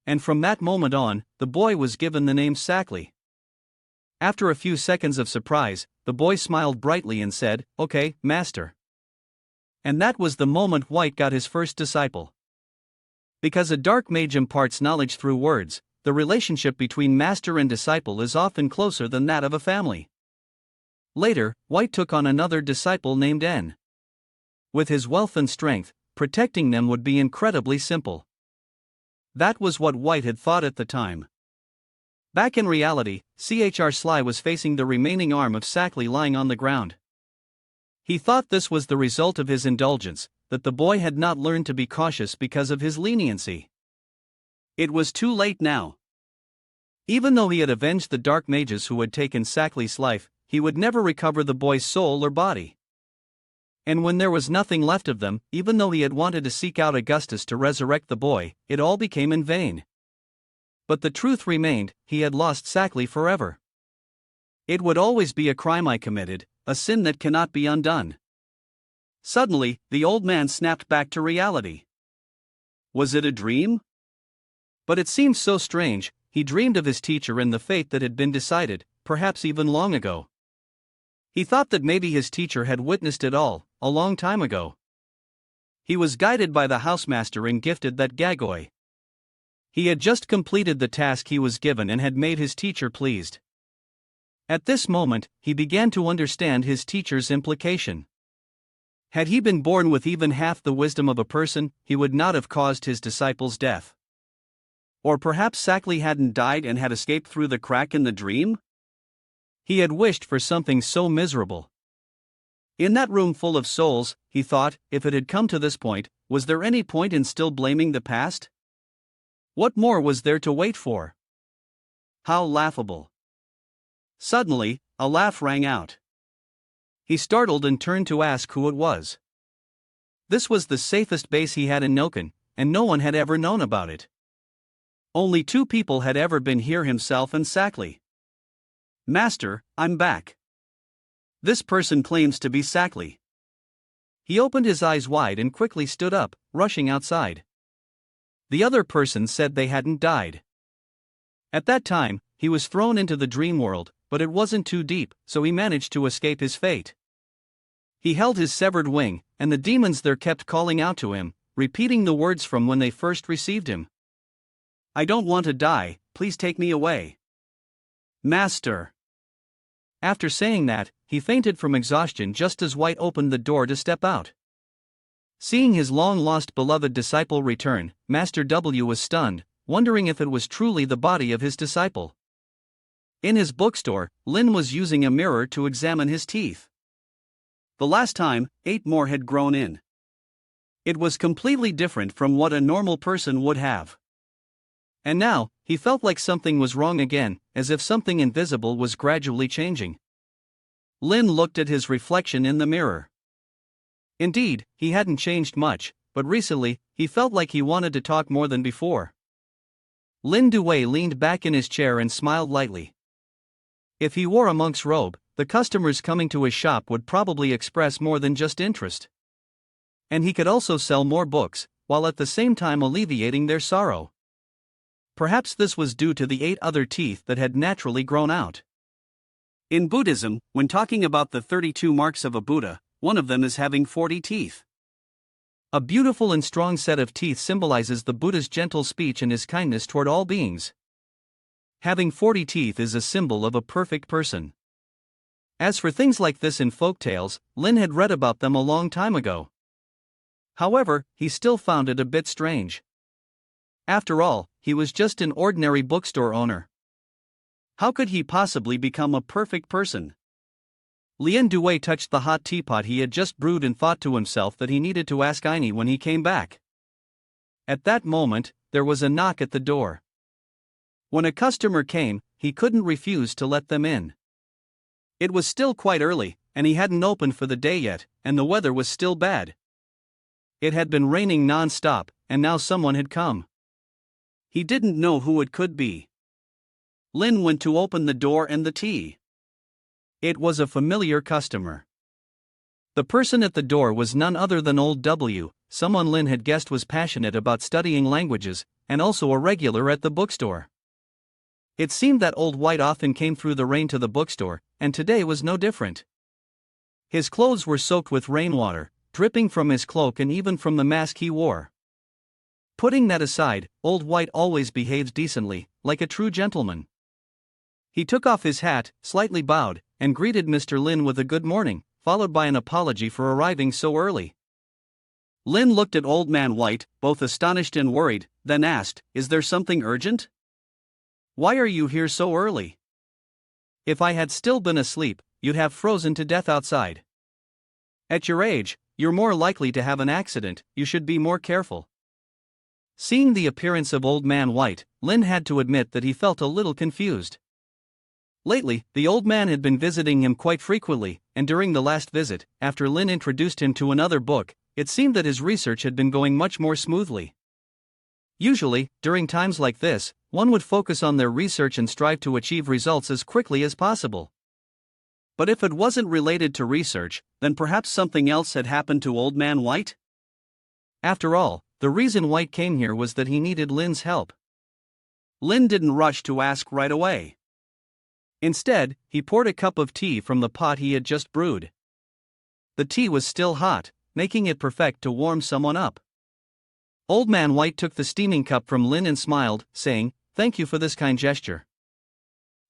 A: And from that moment on, the boy was given the name Sackley. After a few seconds of surprise, the boy smiled brightly and said, "Okay, master." And that was the moment White got his first disciple. Because a dark mage imparts knowledge through words, the relationship between master and disciple is often closer than that of a family. Later, White took on another disciple named N. With his wealth and strength, protecting them would be incredibly simple. That was what White had thought at the time. Back in reality, Chr. Sly was facing the remaining arm of Sackley lying on the ground. He thought this was the result of his indulgence, that the boy had not learned to be cautious because of his leniency. It was too late now. Even though he had avenged the dark mages who had taken Sackley's life, he would never recover the boy's soul or body. And when there was nothing left of them, even though he had wanted to seek out Augustus to resurrect the boy, it all became in vain. But the truth remained, he had lost Sackley forever. It would always be a crime I committed, a sin that cannot be undone. Suddenly, the old man snapped back to reality. Was it a dream? But it seemed so strange. He dreamed of his teacher and the fate that had been decided, perhaps even long ago. He thought that maybe his teacher had witnessed it all, a long time ago. He was guided by the housemaster and gifted that Gagoi. He had just completed the task he was given and had made his teacher pleased. At this moment, he began to understand his teacher's implication. Had he been born with even half the wisdom of a person, he would not have caused his disciple's death. Or perhaps Sackley hadn't died and had escaped through the crack in the dream? He had wished for something so miserable. In that room full of souls, he thought, if it had come to this point, was there any point in still blaming the past? What more was there to wait for? How laughable. Suddenly, a laugh rang out. He startled and turned to ask who it was. This was the safest base he had in Noken, and no one had ever known about it. Only two people had ever been here, himself and Sackley. "Master, I'm back." This person claims to be Sackley. He opened his eyes wide and quickly stood up, rushing outside. The other person said they hadn't died. At that time, he was thrown into the dream world, but it wasn't too deep, so he managed to escape his fate. He held his severed wing, and the demons there kept calling out to him, repeating the words from when they first received him. "I don't want to die, please take me away. Master." After saying that, he fainted from exhaustion just as White opened the door to step out. Seeing his long-lost beloved disciple return, Master W was stunned, wondering if it was truly the body of his disciple. In his bookstore, Lin was using a mirror to examine his teeth. The last time, 8 more had grown in. It was completely different from what a normal person would have. And now, he felt like something was wrong again, as if something invisible was gradually changing. Lin looked at his reflection in the mirror. Indeed, he hadn't changed much, but recently, he felt like he wanted to talk more than before. Lin Dewey leaned back in his chair and smiled lightly. If he wore a monk's robe, the customers coming to his shop would probably express more than just interest. And he could also sell more books, while at the same time alleviating their sorrow. Perhaps this was due to the 8 other teeth that had naturally grown out. In Buddhism, when talking about the 32 marks of a Buddha, one of them is having 40 teeth. A beautiful and strong set of teeth symbolizes the Buddha's gentle speech and his kindness toward all beings. Having 40 teeth is a symbol of a perfect person. As for things like this in folktales, Lin had read about them a long time ago. However, he still found it a bit strange. After all, he was just an ordinary bookstore owner. How could he possibly become a perfect person? Lien Dewey touched the hot teapot he had just brewed and thought to himself that he needed to ask Aini when he came back. At that moment, there was a knock at the door. When a customer came, he couldn't refuse to let them in. It was still quite early, and he hadn't opened for the day yet, and the weather was still bad. It had been raining non-stop, and now someone had come. He didn't know who it could be. Lin went to open the door and the tea. It was a familiar customer. The person at the door was none other than Old W, someone Lin had guessed was passionate about studying languages, and also a regular at the bookstore. It seemed that Old White often came through the rain to the bookstore, and today was no different. His clothes were soaked with rainwater, dripping from his cloak and even from the mask he wore. Putting that aside, Old White always behaves decently, like a true gentleman. He took off his hat, slightly bowed, and greeted Mr. Lin with a good morning, followed by an apology for arriving so early. Lin looked at Old Man White, both astonished and worried, then asked, "Is there something urgent? Why are you here so early? If I had still been asleep, you'd have frozen to death outside. At your age, you're more likely to have an accident, you should be more careful." Seeing the appearance of Old Man White, Lin had to admit that he felt a little confused. Lately, the old man had been visiting him quite frequently, and during the last visit, after Lin introduced him to another book, it seemed that his research had been going much more smoothly. Usually, during times like this, one would focus on their research and strive to achieve results as quickly as possible. But if it wasn't related to research, then perhaps something else had happened to Old Man White? After all, the reason White came here was that he needed Lin's help. Lin didn't rush to ask right away. Instead, he poured a cup of tea from the pot he had just brewed. The tea was still hot, making it perfect to warm someone up. Old Man White took the steaming cup from Lin and smiled, saying, "Thank you for this kind gesture."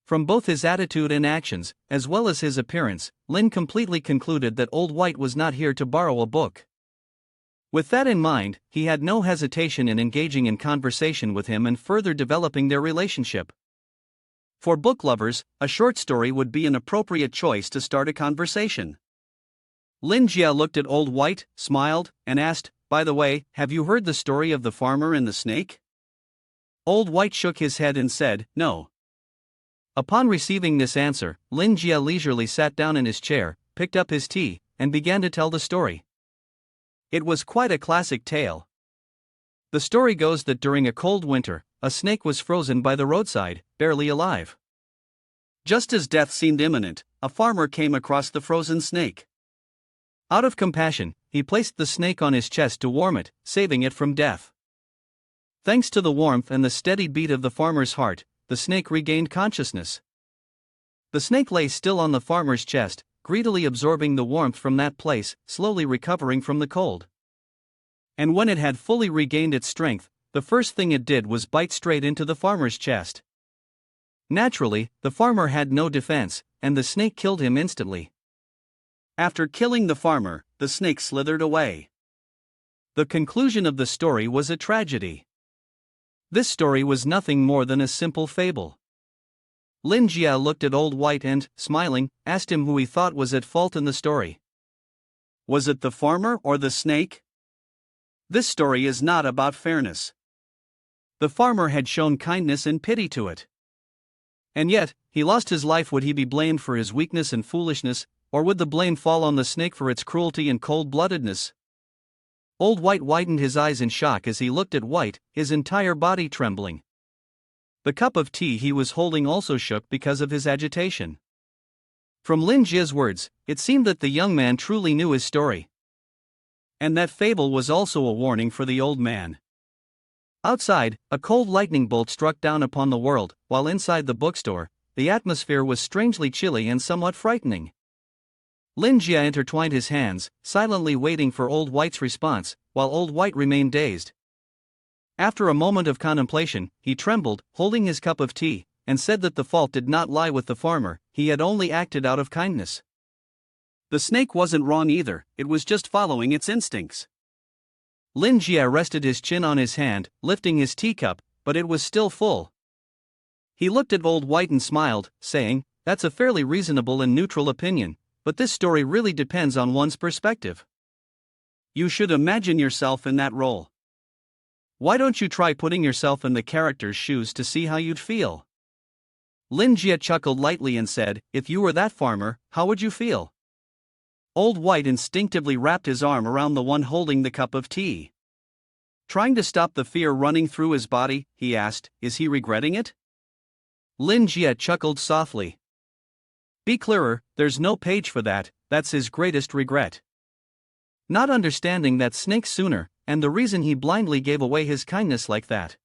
A: From both his attitude and actions, as well as his appearance, Lin completely concluded that Old White was not here to borrow a book. With that in mind, he had no hesitation in engaging in conversation with him and further developing their relationship. For book lovers, a short story would be an appropriate choice to start a conversation. Lin Jia looked at Old White, smiled, and asked, "By the way, have you heard the story of the farmer and the snake?" Old White shook his head and said, "No." Upon receiving this answer, Lin Jia leisurely sat down in his chair, picked up his tea, and began to tell the story. It was quite a classic tale. The story goes that during a cold winter, a snake was frozen by the roadside, barely alive. Just as death seemed imminent, a farmer came across the frozen snake. Out of compassion, he placed the snake on his chest to warm it, saving it from death. Thanks to the warmth and the steady beat of the farmer's heart, the snake regained consciousness. The snake lay still on the farmer's chest, greedily absorbing the warmth from that place, slowly recovering from the cold. And when it had fully regained its strength, the first thing it did was bite straight into the farmer's chest. Naturally, the farmer had no defense, and the snake killed him instantly. After killing the farmer, the snake slithered away. The conclusion of the story was a tragedy. This story was nothing more than a simple fable. Lin Jia looked at Old White and, smiling, asked him who he thought was at fault in the story.
B: Was it the farmer or the snake? This story is not about fairness.
A: The farmer had shown kindness and pity to it. And yet, he lost his life. Would he be blamed for his weakness and foolishness, or would the blame fall on the snake for its cruelty and cold-bloodedness? Old White widened his eyes in shock as he looked at White, his entire body trembling. The cup of tea he was holding also shook because of his agitation. From Lin Jia's words, it seemed that the young man truly knew his story. And that fable was also a warning for the old man. Outside, a cold lightning bolt struck down upon the world, while inside the bookstore, the atmosphere was strangely chilly and somewhat frightening. Lin Jia intertwined his hands, silently waiting for Old White's response, while Old White remained dazed. After a moment of contemplation, he trembled, holding his cup of tea, and said that the fault did not lie with the farmer, he had only acted out of kindness.
B: The snake wasn't wrong either, it was just following its instincts.
A: Lin Jia rested his chin on his hand, lifting his teacup, but it was still full. He looked at Old White and smiled, saying, "That's a fairly reasonable and neutral opinion, but this story really depends on one's perspective.
B: You should imagine yourself in that role.
A: Why don't you try putting yourself in the character's shoes to see how you'd feel?" Lin Jia chuckled lightly and said, "If you were that farmer, how would you feel?" Old White instinctively wrapped his arm around the one holding the cup of tea. Trying to stop the fear running through his body, he asked, "Is he regretting it?" Lin Jia chuckled softly. "Be clearer, there's no page for that, that's his greatest regret." Not understanding that snake sooner, and the reason he blindly gave away his kindness like that.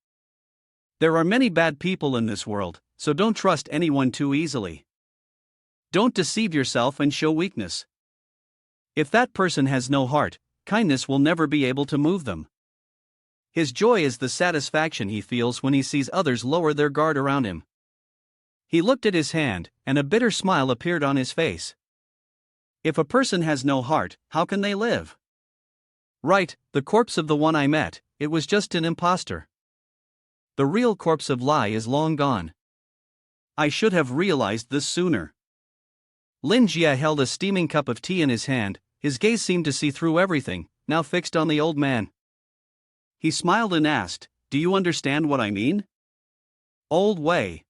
B: There are many bad people in this world, so don't trust anyone too easily. Don't deceive yourself and show weakness.
A: If that person has no heart, kindness will never be able to move them. His joy is the satisfaction he feels when he sees others lower their guard around him. He looked at his hand, and a bitter smile appeared on his face. If a person has no heart, how can they live? Right, the corpse of the one I met, it was just an impostor. The real corpse of Lai is long gone.
B: I should have realized this sooner.
A: Lin Jia held a steaming cup of tea in his hand, his gaze seemed to see through everything, now fixed on the old man.
B: He smiled and asked, "Do you understand what I mean?"
A: Old Wei.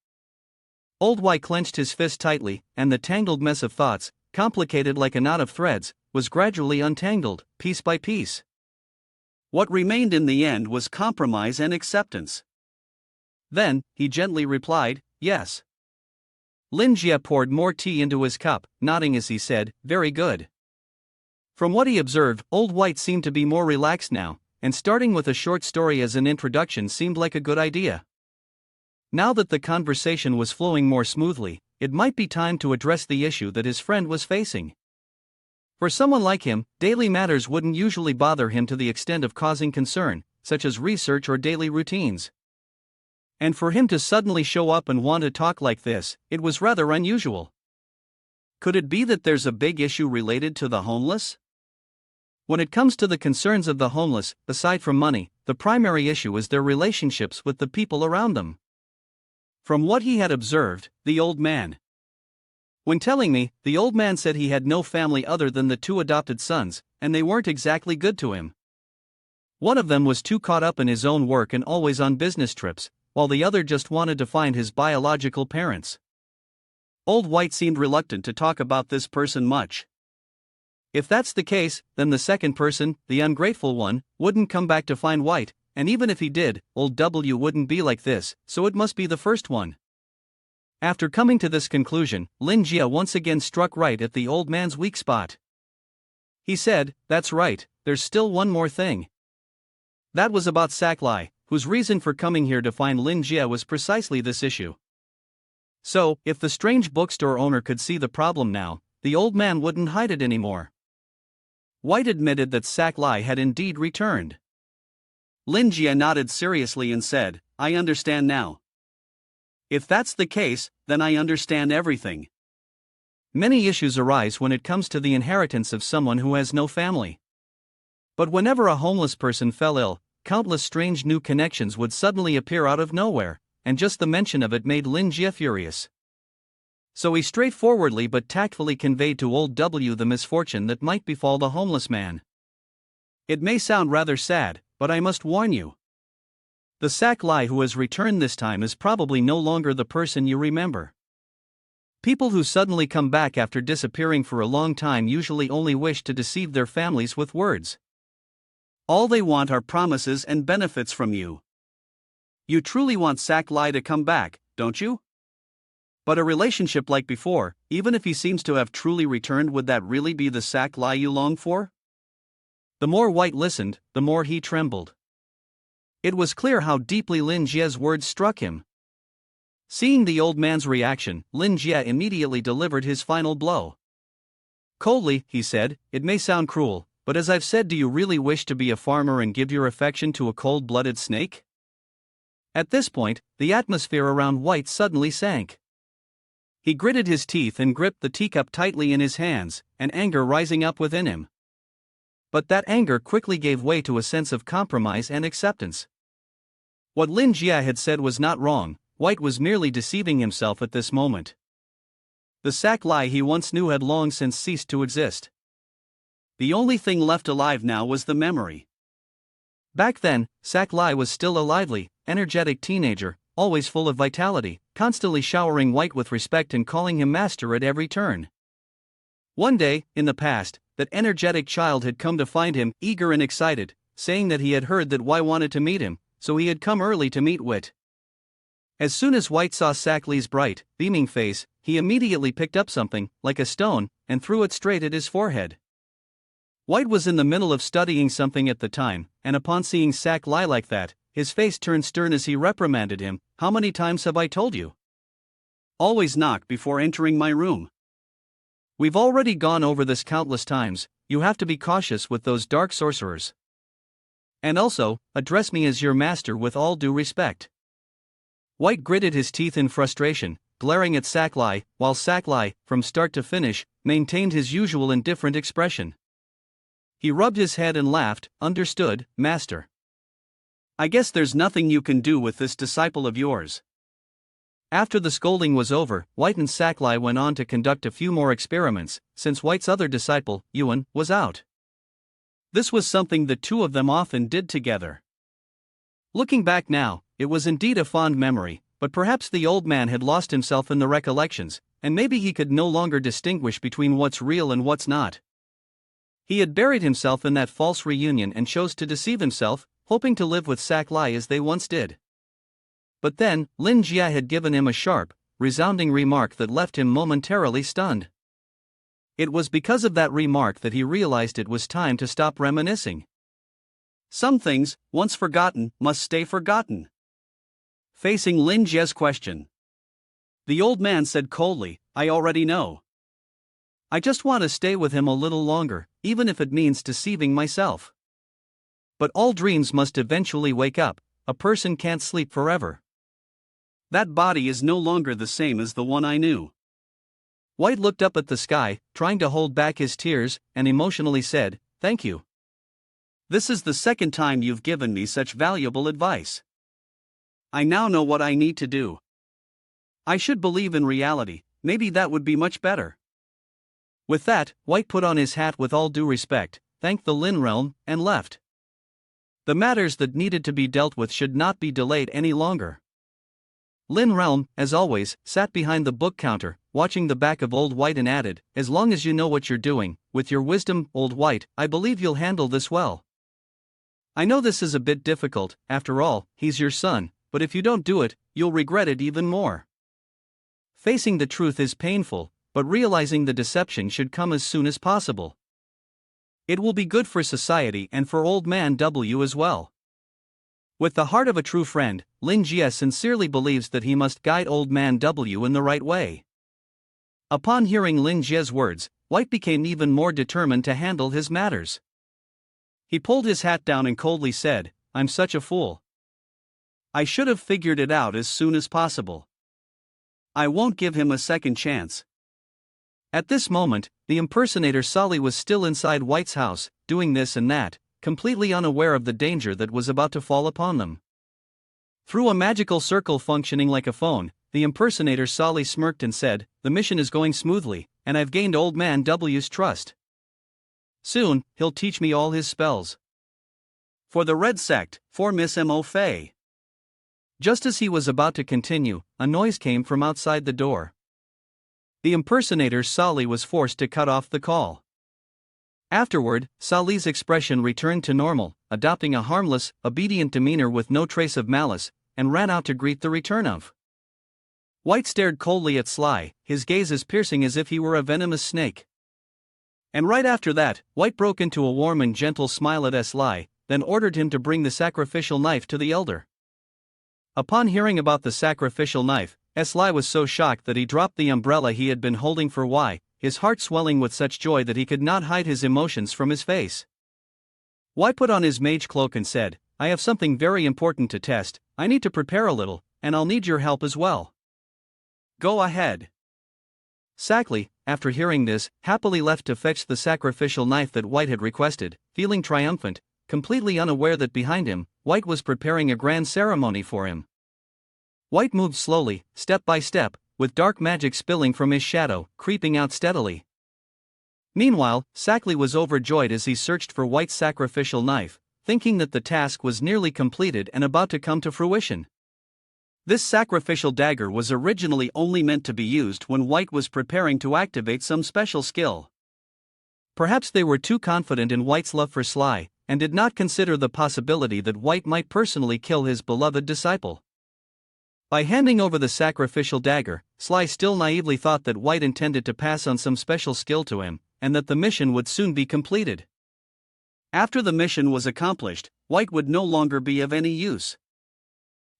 A: Old Wei clenched his fist tightly, and the tangled mess of thoughts, complicated like a knot of threads, was gradually untangled, piece by piece.
B: What remained in the end was compromise and acceptance.
A: Then, he gently replied, "Yes." Lin Jia poured more tea into his cup, nodding as he said, "Very good." From what he observed, Old White seemed to be more relaxed now, and starting with a short story as an introduction seemed like a good idea. Now that the conversation was flowing more smoothly, it might be time to address the issue that his friend was facing. For someone like him, daily matters wouldn't usually bother him to the extent of causing concern, such as research or daily routines. And for him to suddenly show up and want to talk like this, it was rather unusual. Could it be that there's a big issue related to the homeless? When it comes to the concerns of the homeless, aside from money, the primary issue is their relationships with the people around them. From what he had observed, the old man. When telling me, the old man said he had no family other than the 2 adopted sons, and they weren't exactly good to him. One of them was too caught up in his own work and always on business trips, while the other just wanted to find his biological parents. Old White seemed reluctant to talk about this person much. If that's the case, then the second person, the ungrateful one, wouldn't come back to find White, and even if he did, Old W wouldn't be like this, so it must be the first one. After coming to this conclusion, Lin Jia once again struck right at the old man's weak spot. He said, "That's right, there's still one more thing." That was about Saklai, whose reason for coming here to find Lin Jia was precisely this issue. So, if the strange bookstore owner could see the problem now, the old man wouldn't hide it anymore. White admitted that Saklai had indeed returned.
B: Lin Jia nodded seriously and said, "I understand now. If that's the case, then I understand everything."
A: Many issues arise when it comes to the inheritance of someone who has no family. But whenever a homeless person fell ill, countless strange new connections would suddenly appear out of nowhere, and just the mention of it made Lin Jie furious. So he straightforwardly but tactfully conveyed to old W the misfortune that might befall the homeless man. It may sound rather sad, but I must warn you. The Sack Lai who has returned this time is probably no longer the person you remember. People who suddenly come back after disappearing for a long time usually only wish to deceive their families with words. All they want are promises and benefits from you. You truly want Sack Lai to come back, don't you? But a relationship like before, even if he seems to have truly returned, would that really be the Sack Lai you long for? The more White listened, the more he trembled. It was clear how deeply Lin Jie's words struck him. Seeing the old man's reaction, Lin Jie immediately delivered his final blow. Coldly, he said, "It may sound cruel, but as I've said, do you really wish to be a farmer and give your affection to a cold-blooded snake?" At this point, the atmosphere around White suddenly sank. He gritted his teeth and gripped the teacup tightly in his hands, and anger rising up within him. But that anger quickly gave way to a sense of compromise and acceptance. What Lin Jie had said was not wrong. White was merely deceiving himself at this moment. The Sack Lai he once knew had long since ceased to exist. The only thing left alive now was the memory. Back then, Sack Lai was still a lively, energetic teenager, always full of vitality, constantly showering White with respect and calling him master at every turn. One day, in the past, that energetic child had come to find him, eager and excited, saying that he had heard that White wanted to meet him, so he had come early to meet White. As soon as White saw Sack Lai's bright, beaming face, he immediately picked up something, like a stone, and threw it straight at his forehead. White was in the middle of studying something at the time, and upon seeing Sack Lai like that, his face turned stern as he reprimanded him. "How many times have I told you? Always knock before entering my room. We've already gone over this countless times. You have to be cautious with those dark sorcerers. And also, address me as your master with all due respect." White gritted his teeth in frustration, glaring at Sack Lai, while Sack Lai, from start to finish, maintained his usual indifferent expression. He rubbed his head and laughed. "Understood, master. I guess there's nothing you can do with this disciple of yours." After the scolding was over, White and Sack Lai went on to conduct a few more experiments, since White's other disciple, Yuan, was out. This was something the two of them often did together. Looking back now, it was indeed a fond memory, but perhaps the old man had lost himself in the recollections, and maybe he could no longer distinguish between what's real and what's not. He had buried himself in that false reunion and chose to deceive himself, hoping to live with Sack Lai as they once did. But then, Lin Jie had given him a sharp, resounding remark that left him momentarily stunned. It was because of that remark that he realized it was time to stop reminiscing. Some things, once forgotten, must stay forgotten. Facing Lin Jie's question, the old man said coldly, "I already know. I just want to stay with him a little longer, even if it means deceiving myself. But all dreams must eventually wake up. A person can't sleep forever. That body is no longer the same as the one I knew." White looked up at the sky, trying to hold back his tears, and emotionally said, "Thank you. This is the second time you've given me such valuable advice. I now know what I need to do. I should believe in reality, maybe that would be much better." With that, White put on his hat with all due respect, thanked the Lin realm, and left. The matters that needed to be dealt with should not be delayed any longer. Lin realm, as always, sat behind the book counter, watching the back of Old White and added, "As long as you know what you're doing, with your wisdom, Old White, I believe you'll handle this well. I know this is a bit difficult, after all, he's your son, but if you don't do it, you'll regret it even more. Facing the truth is painful, but realizing the deception should come as soon as possible. It will be good for society and for Old Man W as well." With the heart of a true friend, Lin Jie sincerely believes that he must guide Old Man W in the right way. Upon hearing Lin Jie's words, White became even more determined to handle his matters. He pulled his hat down and coldly said, "I'm such a fool. I should have figured it out as soon as possible. I won't give him a second chance." At this moment, the impersonator Solly was still inside White's house, doing this and that, completely unaware of the danger that was about to fall upon them. Through a magical circle functioning like a phone, the impersonator Sally smirked and said, "The mission is going smoothly, and I've gained Old Man W's trust. Soon, he'll teach me all his spells. For the Red Sect, for Miss M.O. Fay." Just as he was about to continue, a noise came from outside the door. The impersonator Sally was forced to cut off the call. Afterward, Sally's expression returned to normal, adopting a harmless, obedient demeanor with no trace of malice, and ran out to greet the return of. White stared coldly at Sly, his gaze as piercing as if he were a venomous snake. And right after that, White broke into a warm and gentle smile at Sly, then ordered him to bring the sacrificial knife to the elder. Upon hearing about the sacrificial knife, Sly was so shocked that he dropped the umbrella he had been holding for White, his heart swelling with such joy that he could not hide his emotions from his face. White put on his mage cloak and said, "I have something very important to test. I need to prepare a little, and I'll need your help as well." "Go ahead." Sackley, after hearing this, happily left to fetch the sacrificial knife that White had requested, feeling triumphant, completely unaware that behind him, White was preparing a grand ceremony for him. White moved slowly, step by step, with dark magic spilling from his shadow, creeping out steadily. Meanwhile, Sackley was overjoyed as he searched for White's sacrificial knife, thinking that the task was nearly completed and about to come to fruition. This sacrificial dagger was originally only meant to be used when White was preparing to activate some special skill. Perhaps they were too confident in White's love for Sly, and did not consider the possibility that White might personally kill his beloved disciple. By handing over the sacrificial dagger, Sly still naively thought that White intended to pass on some special skill to him, and that the mission would soon be completed. After the mission was accomplished, White would no longer be of any use.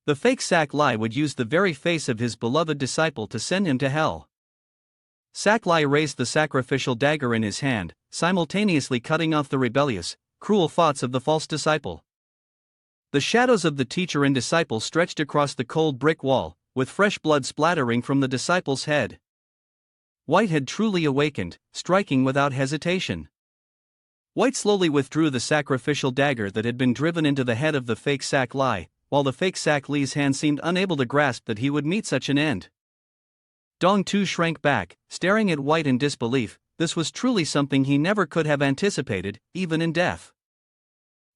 A: The fake Sackley would use the very face of his beloved disciple to send him to hell. Sackley raised the sacrificial dagger in his hand, simultaneously cutting off the rebellious, cruel thoughts of the false disciple. The shadows of the teacher and disciple stretched across the cold brick wall, with fresh blood splattering from the disciple's head. White had truly awakened, striking without hesitation. White slowly withdrew the sacrificial dagger that had been driven into the head of the fake Sackley, while the fake Sackley's hand seemed unable to grasp that he would meet such an end. Dong too shrank back, staring at White in disbelief. This was truly something he never could have anticipated, even in death.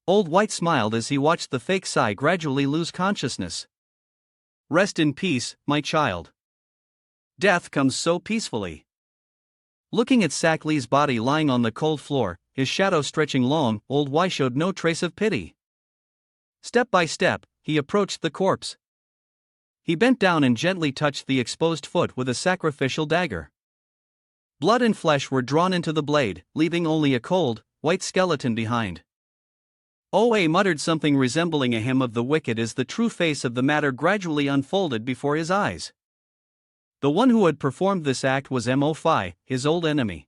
A: Old White smiled as he watched the fake Sai gradually lose consciousness. "Rest in peace, my child. Death comes so peacefully." Looking at Sackley's body lying on the cold floor, his shadow stretching long, Old White showed no trace of pity. Step by step, he approached the corpse. He bent down and gently touched the exposed foot with a sacrificial dagger. Blood and flesh were drawn into the blade, leaving only a cold, white skeleton behind. Oa muttered something resembling a hymn of the wicked as the true face of the matter gradually unfolded before his eyes. The one who had performed this act was Mo Fi, his old enemy.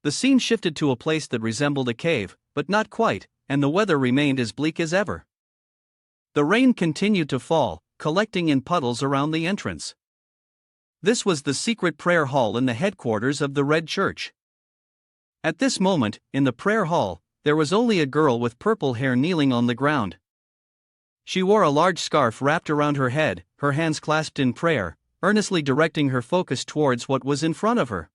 A: The scene shifted to a place that resembled a cave, but not quite, and the weather remained as bleak as ever. The rain continued to fall, collecting in puddles around the entrance. This was the secret prayer hall in the headquarters of the Red Church. At this moment, in the prayer hall, there was only a girl with purple hair kneeling on the ground. She wore a large scarf wrapped around her head, her hands clasped in prayer, earnestly directing her focus towards what was in front of her.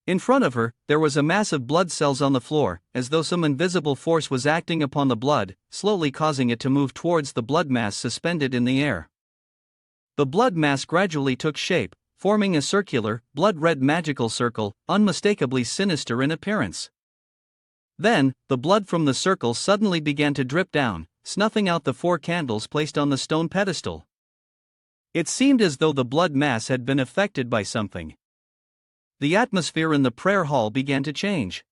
A: In front of her, there was a mass of blood cells on the floor, as though some invisible force was acting upon the blood, slowly causing it to move towards the blood mass suspended in the air. The blood mass gradually took shape, forming a circular, blood-red magical circle, unmistakably sinister in appearance. Then, the blood from the circle suddenly began to drip down, snuffing out the 4 candles placed on the stone pedestal. It seemed as though the blood mass had been affected by something. The atmosphere in the prayer hall began to change.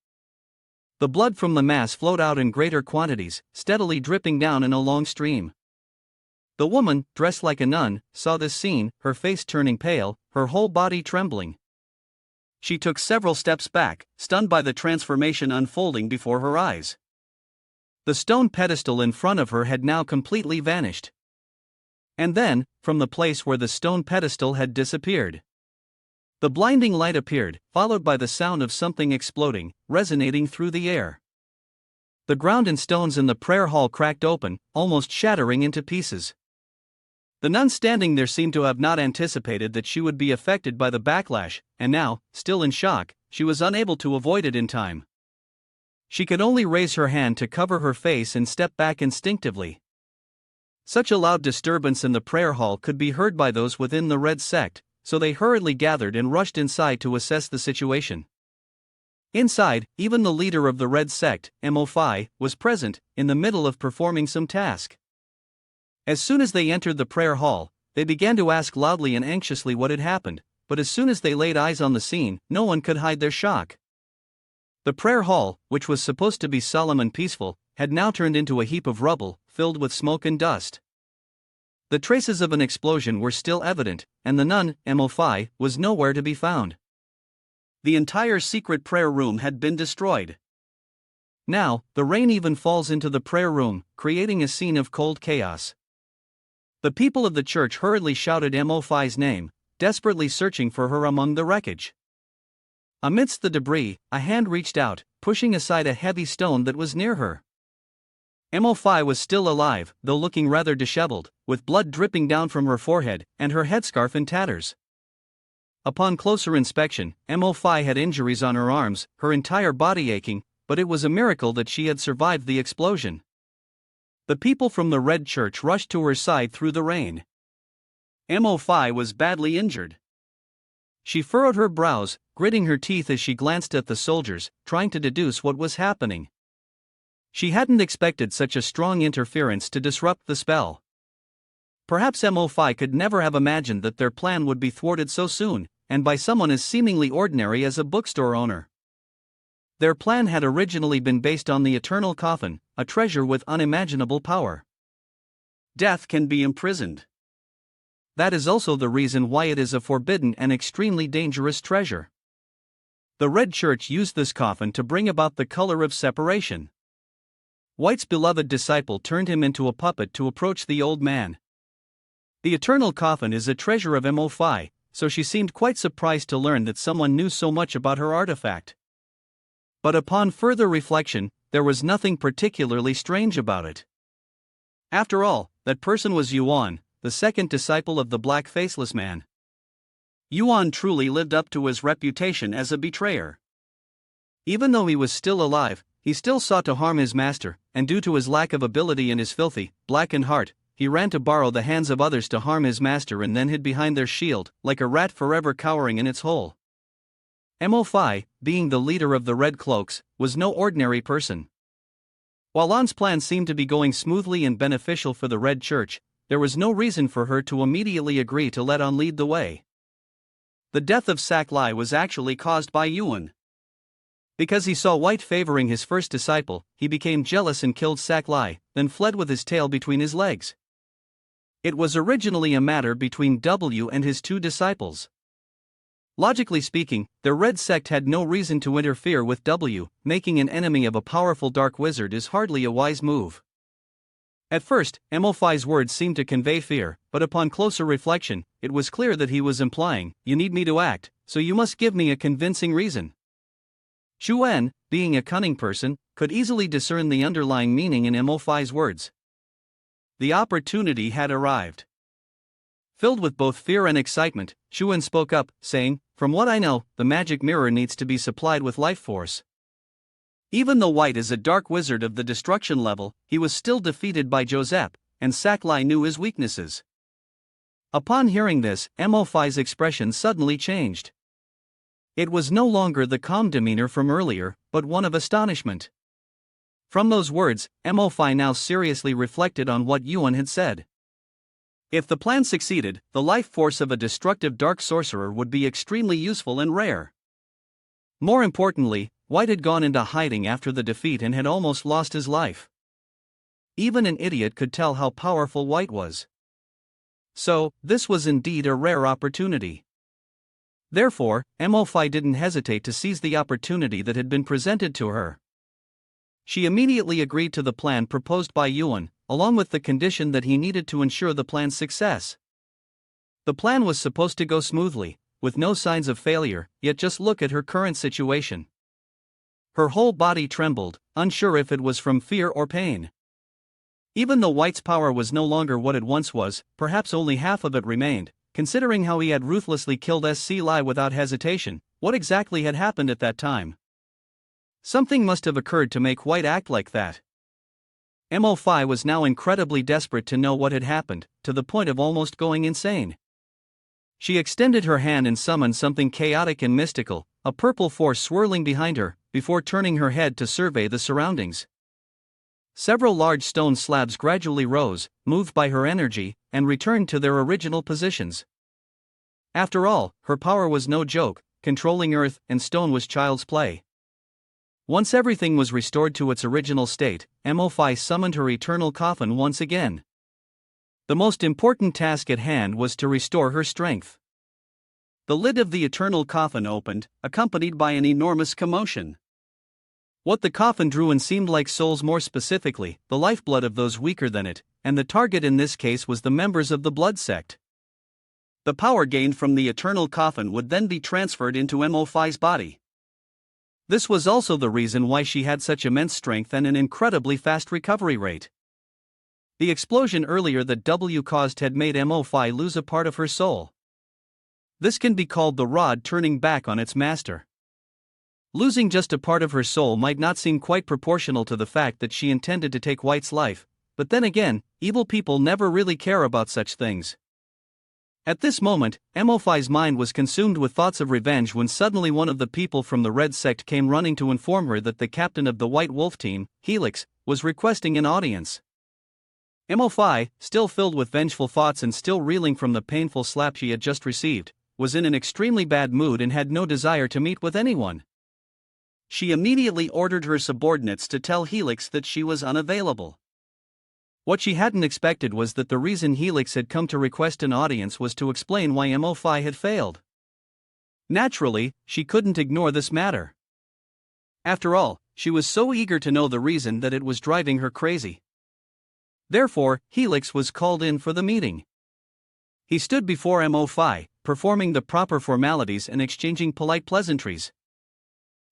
A: The blood from the mass flowed out in greater quantities, steadily dripping down in a long stream. The woman, dressed like a nun, saw this scene, her face turning pale, her whole body trembling. She took several steps back, stunned by the transformation unfolding before her eyes. The stone pedestal in front of her had now completely vanished. And then, from the place where the stone pedestal had disappeared, the blinding light appeared, followed by the sound of something exploding, resonating through the air. The ground and stones in the prayer hall cracked open, almost shattering into pieces. The nun standing there seemed to have not anticipated that she would be affected by the backlash, and now, still in shock, she was unable to avoid it in time. She could only raise her hand to cover her face and step back instinctively. Such a loud disturbance in the prayer hall could be heard by those within the red sect, so they hurriedly gathered and rushed inside to assess the situation. Inside, even the leader of the red sect, Mo-Fi, was present, in the middle of performing some task. As soon as they entered the prayer hall, they began to ask loudly and anxiously what had happened, but as soon as they laid eyes on the scene, no one could hide their shock. The prayer hall, which was supposed to be solemn and peaceful, had now turned into a heap of rubble, filled with smoke and dust. The traces of an explosion were still evident, and the nun, Mo-Fi, was nowhere to be found. The entire secret prayer room had been destroyed. Now, the rain even falls into the prayer room, creating a scene of cold chaos. The people of the church hurriedly shouted Mo-Fi's name, desperately searching for her among the wreckage. Amidst the debris, a hand reached out, pushing aside a heavy stone that was near her. Mo-Fi was still alive, though looking rather disheveled, with blood dripping down from her forehead, and her headscarf in tatters. Upon closer inspection, Mo-Fi had injuries on her arms, her entire body aching, but it was a miracle that she had survived the explosion. The people from the Red Church rushed to her side through the rain. Mo-Fi was badly injured. She furrowed her brows, gritting her teeth as she glanced at the soldiers, trying to deduce what was happening. She hadn't expected such a strong interference to disrupt the spell. Perhaps Mo-Fi could never have imagined that their plan would be thwarted so soon, and by someone as seemingly ordinary as a bookstore owner. Their plan had originally been based on the eternal coffin, a treasure with unimaginable power. Death can be imprisoned. That is also the reason why it is a forbidden and extremely dangerous treasure. The Red Church used this coffin to bring about the color of separation. White's beloved disciple turned him into a puppet to approach the old man. The eternal coffin is a treasure of Mo-Fi, so she seemed quite surprised to learn that someone knew so much about her artifact. But upon further reflection, there was nothing particularly strange about it. After all, that person was Yuan, the second disciple of the Black Faceless Man. Yuan truly lived up to his reputation as a betrayer. Even though he was still alive, he still sought to harm his master, and due to his lack of ability and his filthy, blackened heart, he ran to borrow the hands of others to harm his master and then hid behind their shield, like a rat forever cowering in its hole. Mo-Fi, being the leader of the Red Cloaks, was no ordinary person. While An's plan seemed to be going smoothly and beneficial for the Red Church, there was no reason for her to immediately agree to let An lead the way. The death of Saklai was actually caused by Yuan. Because he saw White favoring his first disciple, he became jealous and killed Saklai, then fled with his tail between his legs. It was originally a matter between W and his two disciples. Logically speaking, the Red Sect had no reason to interfere with W. Making an enemy of a powerful dark wizard is hardly a wise move. At first, Mo-Fi's words seemed to convey fear, but upon closer reflection, it was clear that he was implying, "You need me to act, so you must give me a convincing reason." Xuan, being a cunning person, could easily discern the underlying meaning in Mo-Fi's words. The opportunity had arrived. Filled with both fear and excitement, Xuan spoke up, saying, "From what I know, the magic mirror needs to be supplied with life force." Even though White is a dark wizard of the destruction level, he was still defeated by Joseph, and Saklai knew his weaknesses. Upon hearing this, Mo-Fi's expression suddenly changed. It was no longer the calm demeanor from earlier, but one of astonishment. From those words, Mo-Fi now seriously reflected on what Yuan had said. If the plan succeeded, the life force of a destructive dark sorcerer would be extremely useful and rare. More importantly, White had gone into hiding after the defeat and had almost lost his life. Even an idiot could tell how powerful White was. So, this was indeed a rare opportunity. Therefore, Mo-Fi didn't hesitate to seize the opportunity that had been presented to her. She immediately agreed to the plan proposed by Yuan, along with the condition that he needed to ensure the plan's success. The plan was supposed to go smoothly, with no signs of failure, yet just look at her current situation. Her whole body trembled, unsure if it was from fear or pain. Even though White's power was no longer what it once was, perhaps only half of it remained, considering how he had ruthlessly killed SC Lai without hesitation. What exactly had happened at that time? Something must have occurred to make White act like that. Mo5 was now incredibly desperate to know what had happened, to the point of almost going insane. She extended her hand and summoned something chaotic and mystical, a purple force swirling behind her, before turning her head to survey the surroundings. Several large stone slabs gradually rose, moved by her energy, and returned to their original positions. After all, her power was no joke, controlling earth and stone was child's play. Once everything was restored to its original state, Mo5 summoned her eternal coffin once again. The most important task at hand was to restore her strength. The lid of the eternal coffin opened, accompanied by an enormous commotion. What the coffin drew in seemed like souls, more specifically, the lifeblood of those weaker than it, and the target in this case was the members of the blood sect. The power gained from the eternal coffin would then be transferred into Mo5's body. This was also the reason why she had such immense strength and an incredibly fast recovery rate. The explosion earlier that W caused had made Mo5 lose a part of her soul. This can be called the rod turning back on its master. Losing just a part of her soul might not seem quite proportional to the fact that she intended to take White's life, but then again, evil people never really care about such things. At this moment, Mo5's mind was consumed with thoughts of revenge when suddenly one of the people from the Red Sect came running to inform her that the captain of the White Wolf team, Helix, was requesting an audience. Mo5, still filled with vengeful thoughts and still reeling from the painful slap she had just received, was in an extremely bad mood and had no desire to meet with anyone. She immediately ordered her subordinates to tell Helix that she was unavailable. What she hadn't expected was that the reason Helix had come to request an audience was to explain why Mo5 had failed. Naturally, she couldn't ignore this matter. After all, she was so eager to know the reason that it was driving her crazy. Therefore, Helix was called in for the meeting. He stood before Mo5, performing the proper formalities and exchanging polite pleasantries.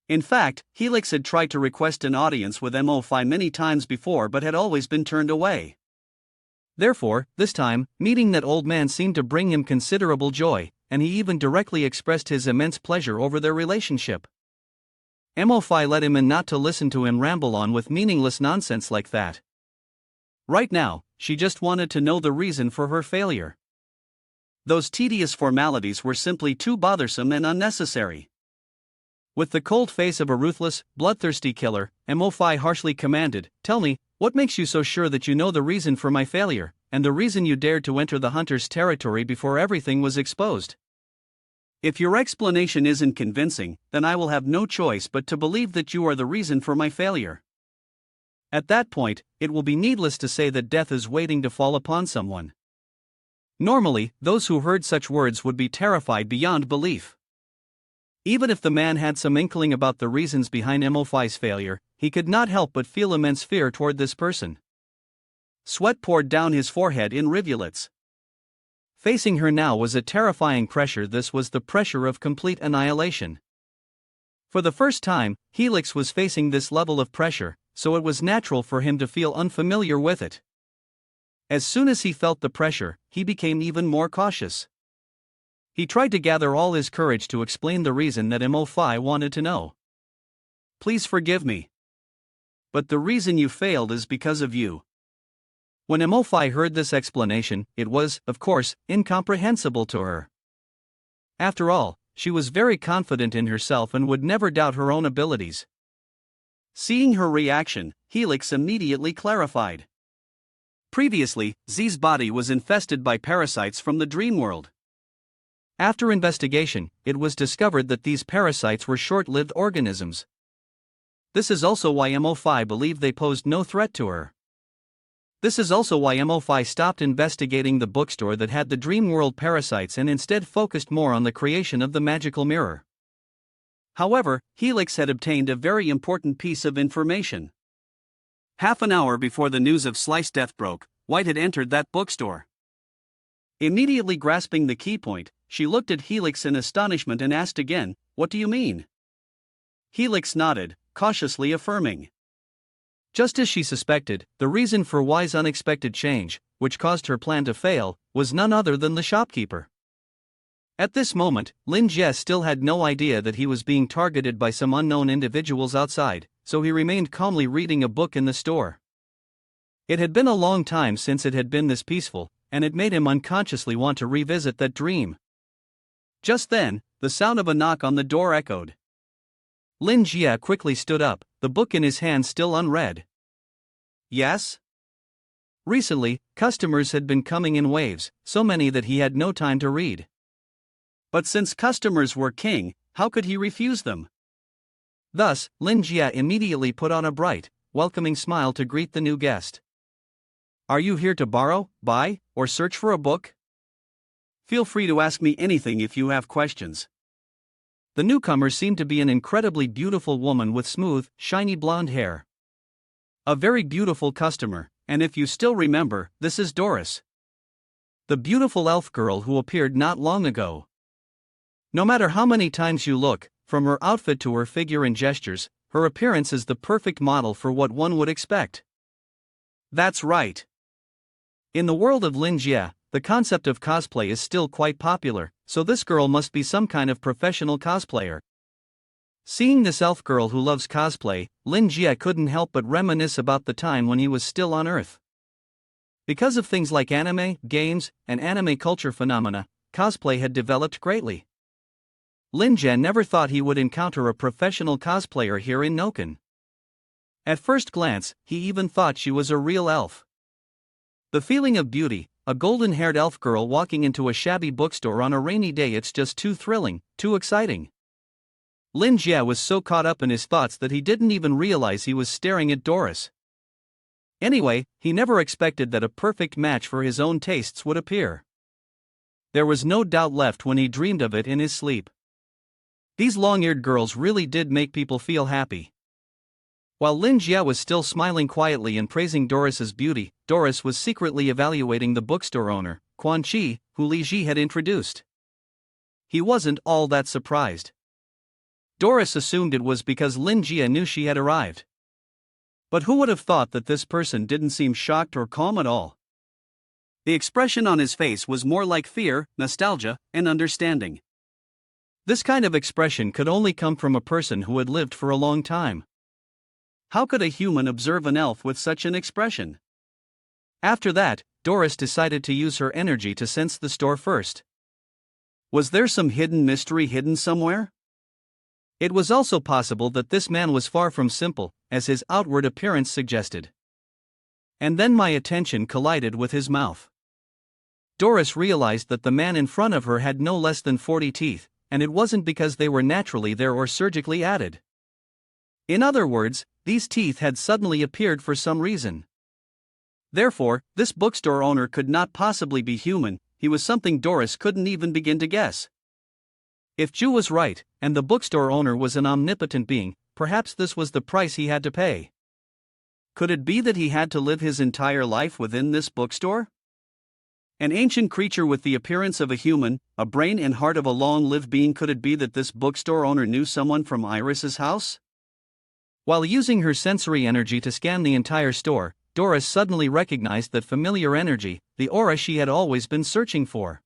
A: In fact, Helix had tried to request an audience with Mo5 many times before but had always been turned away. Therefore, this time, meeting that old man seemed to bring him considerable joy, and he even directly expressed his immense pleasure over their relationship. Mo5 let him in not to listen to him ramble on with meaningless nonsense like that. Right now, she just wanted to know the reason for her failure. Those tedious formalities were simply too bothersome and unnecessary. With the cold face of a ruthless, bloodthirsty killer, Mo5 harshly commanded, "Tell me, what makes you so sure that you know the reason for my failure, and the reason you dared to enter the hunter's territory before everything was exposed? If your explanation isn't convincing, then I will have no choice but to believe that you are the reason for my failure." At that point, it will be needless to say that death is waiting to fall upon someone. Normally, those who heard such words would be terrified beyond belief. Even if the man had some inkling about the reasons behind Mo5's failure, he could not help but feel immense fear toward this person. Sweat poured down his forehead in rivulets. Facing her now was a terrifying pressure. This was the pressure of complete annihilation. For the first time, Helix was facing this level of pressure, so it was natural for him to feel unfamiliar with it. As soon as he felt the pressure, he became even more cautious. He tried to gather all his courage to explain the reason that Mo5 wanted to know. "Please forgive me. But the reason you failed is because of you." When Mo5 heard this explanation, it was, of course, incomprehensible to her. After all, she was very confident in herself and would never doubt her own abilities. Seeing her reaction, Helix immediately clarified. Previously, Z's body was infested by parasites from the dream world. After investigation, it was discovered that these parasites were short-lived organisms. This is also why Mo5 believed they posed no threat to her. This is also why Mo5 stopped investigating the bookstore that had the dream world parasites and instead focused more on the creation of the magical mirror. However, Helix had obtained a very important piece of information. Half an hour before the news of Slice's death broke, White had entered that bookstore. Immediately grasping the key point, she looked at Helix in astonishment and asked again, "What do you mean?" Helix nodded,
B: cautiously affirming.
A: Just as she suspected, the reason for Y's unexpected change, which caused her plan to fail, was none other than the shopkeeper. At this moment, Lin Jie still had no idea that he was being targeted by some unknown individuals outside, so he remained calmly reading a book in the store. It had been a long time since it had been this peaceful, and it made him unconsciously want to revisit that dream. Just then, the sound of a knock on the door echoed. Lin Jie quickly stood up, the book in his hand still unread.
B: Yes?
A: Recently, customers had been coming in waves, so many that he had no time to read.
B: But since customers were king, how could he refuse them?
A: Thus, Lin Jie immediately put on a bright, welcoming smile to greet the new guest.
B: Are you here to borrow, buy, or search for a book? Feel free to ask me anything if you have questions.
A: The newcomer seemed to be an incredibly beautiful woman with smooth, shiny blonde hair.
B: A very beautiful customer, and if you still remember, this is Doris,
A: the beautiful elf girl who appeared not long ago. No matter how many times you look, from her outfit to her figure and gestures, her appearance is the perfect model for what one would expect.
B: That's right.
A: In the world of Lin Jie, the concept of cosplay is still quite popular, so this girl must be some kind of professional cosplayer. Seeing this elf girl who loves cosplay, Lin Jie couldn't help but reminisce about the time when he was still on Earth. Because of things like anime, games, and anime culture phenomena, cosplay had developed greatly. Lin Jie never thought he would encounter a professional cosplayer here in Noken. At first glance, he even thought she was a real elf. The feeling of beauty, a golden-haired elf girl walking into a shabby bookstore on a rainy day, it's just too thrilling, too exciting. Lin Jie was so caught up in his thoughts that he didn't even realize he was staring at Doris. Anyway, he never expected that a perfect match for his own tastes would appear. There was no doubt left when he dreamed of it in his sleep. These long-eared girls really did make people feel happy. While Lin Jie was still smiling quietly and praising Doris's beauty, Doris was secretly evaluating the bookstore owner, Quan Chi, who Li Ji had introduced. He wasn't all that surprised. Doris assumed it was because Lin Jie knew she had arrived. But who would have thought that this person didn't seem shocked or calm at all? The expression on his face was more like fear, nostalgia, and understanding. This kind of expression could only come from a person who had lived for a long time. How could a human observe an elf with such an expression? After that, Doris decided to use her energy to sense the store first. Was there some hidden mystery hidden somewhere? It was also possible that this man was far from simple, as his outward appearance suggested. And then my attention collided with his mouth. Doris realized that the man in front of her had no less than 40 teeth, and it wasn't because they were naturally there or surgically added. In other words, these teeth had suddenly appeared for some reason. Therefore, this bookstore owner could not possibly be human, he was something Doris couldn't even begin to guess. If Ju was right, and the bookstore owner was an omnipotent being, perhaps this was the price he had to pay. Could it be that he had to live his entire life within this bookstore? An ancient creature with the appearance of a human, a brain and heart of a long-lived being. Could it be that this bookstore owner knew someone from Iris's house? While using her sensory energy to scan the entire store, Doris suddenly recognized that familiar energy, the aura she had always been searching for.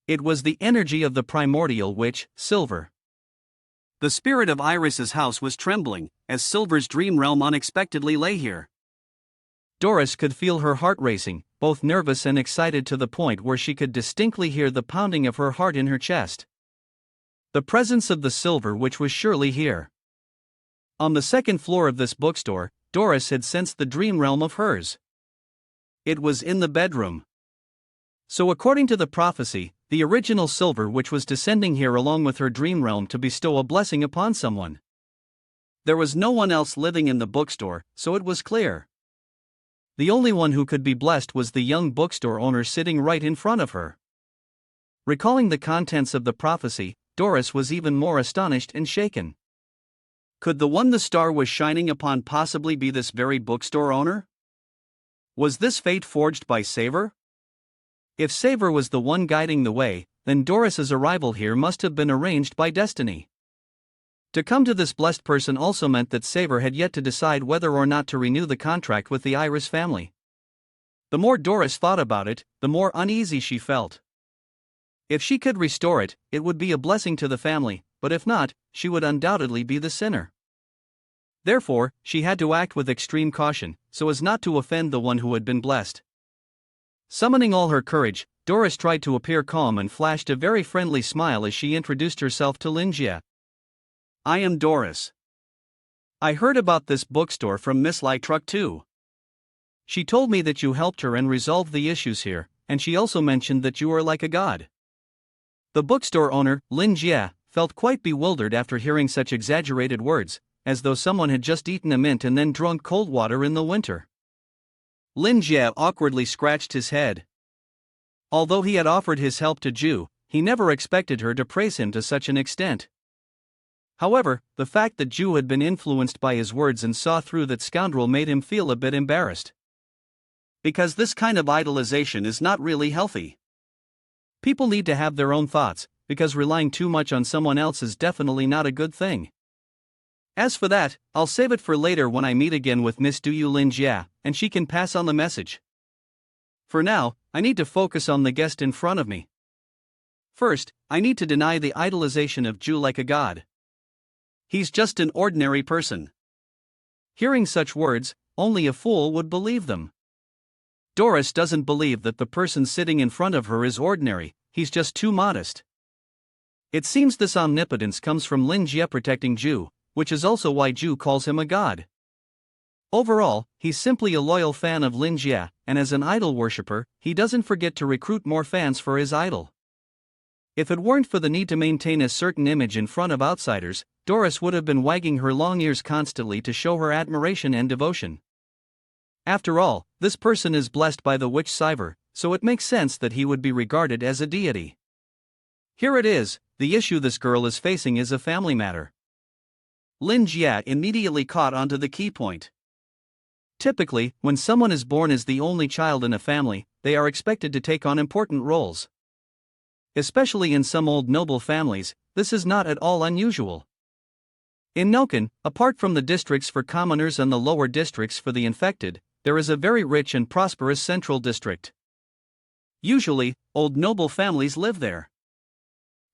A: It was the energy of the primordial witch, Silver. The spirit of Iris's house was trembling, as Silver's dream realm unexpectedly lay here. Doris could feel her heart racing, both nervous and excited to the point where she could distinctly hear the pounding of her heart in her chest. The presence of the Silver Witch was surely here. On the second floor of this bookstore, Doris had sensed the dream realm of hers. It was in the bedroom. So according to the prophecy, the original Silver Witch was descending here along with her dream realm to bestow a blessing upon someone. There was no one else living in the bookstore, so it was clear. The only one who could be blessed was the young bookstore owner sitting right in front of her. Recalling the contents of the prophecy, Doris was even more astonished and shaken. Could the one the star was shining upon possibly be this very bookstore owner? Was this fate forged by Saver? If Saver was the one guiding the way, then Doris's arrival here must have been arranged by destiny. To come to this blessed person also meant that Saver had yet to decide whether or not to renew the contract with the Iris family. The more Doris thought about it, the more uneasy she felt. If she could restore it, it would be a blessing to the family, but if not, she would undoubtedly be the sinner. Therefore, she had to act with extreme caution, so as not to offend the one who had been blessed. Summoning all her courage, Doris tried to appear calm and flashed a very friendly smile as she introduced herself to Lin Jie. "I am Doris. I heard about this bookstore from Miss Lai Truck too. She told me that you helped her and resolved the issues here, and she also mentioned that you are like a god." The bookstore owner, Lin Jie, felt quite bewildered after hearing such exaggerated words, as though someone had just eaten a mint and then drunk cold water in the winter. Lin Jie awkwardly scratched his head. Although he had offered his help to Ju, he never expected her to praise him to such an extent. However, the fact that Ju had been influenced by his words and saw through that scoundrel made him feel a bit embarrassed. Because this kind of idolization is not really healthy. People need to have their own thoughts, because relying too much on someone else is definitely not a good thing. As for that, I'll save it for later when I meet again with Miss Duyu Lin Jia, and she can pass on the message. For now, I need to focus on the guest in front of me. First, I need to deny the idolization of Ju like a god. He's just an ordinary person. Hearing such words, only a fool would believe them. Doris doesn't believe that the person sitting in front of her is ordinary, he's just too modest. It seems this omnipotence comes from Lin Jie protecting Ju, which is also why Ju calls him a god. Overall, he's simply a loyal fan of Lin Jie, and as an idol worshipper, he doesn't forget to recruit more fans for his idol. If it weren't for the need to maintain a certain image in front of outsiders, Doris would have been wagging her long ears constantly to show her admiration and devotion. After all, this person is blessed by the witch Siver, so it makes sense that he would be regarded as a deity. Here it is, the issue this girl is facing is a family matter. Lin Jie immediately caught onto the key point. Typically, when someone is born as the only child in a family, they are expected to take on important roles. Especially in some old noble families, this is not at all unusual. In Noken, apart from the districts for commoners and the lower districts for the infected, there is a very rich and prosperous central district. Usually, old noble families live there.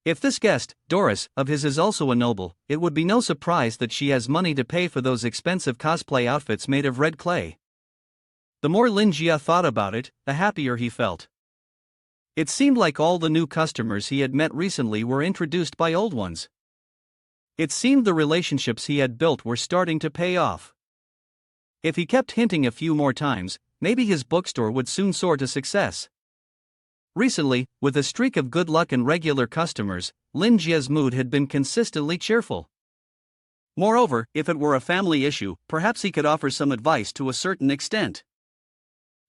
A: If this guest, Doris, of his is also a noble, it would be no surprise that she has money to pay for those expensive cosplay outfits made of red clay. The more Lin Jie thought about it, the happier he felt. It seemed like all the new customers he had met recently were introduced by old ones. It seemed the relationships he had built were starting to pay off. If he kept hinting a few more times, maybe his bookstore would soon soar to success. Recently, with a streak of good luck and regular customers, Lin Jie's mood had been consistently cheerful. Moreover, if it were a family issue, perhaps he could offer some advice to a certain extent.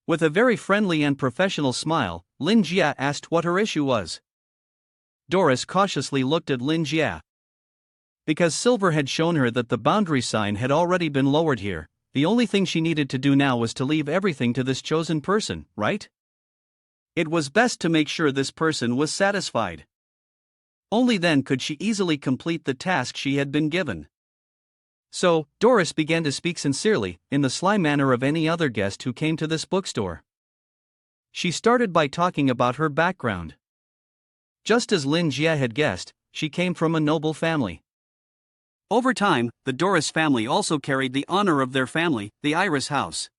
A: With a very friendly and professional smile, Lin Jie asked what her issue was. Doris cautiously looked at Lin Jie. Because Silver had shown her that the boundary sign had already been lowered here, the only thing she needed to do now was to leave everything to this chosen person, right? It was best to make sure this person was satisfied. Only then could she easily complete the task she had been given. So, Doris began to speak sincerely, in the sly manner of any other guest who came to this bookstore. She started by talking about her background. Just as Lin Jie had guessed, she came from a noble family. Over time, the Doris family also carried the honor of their family, the Iris house.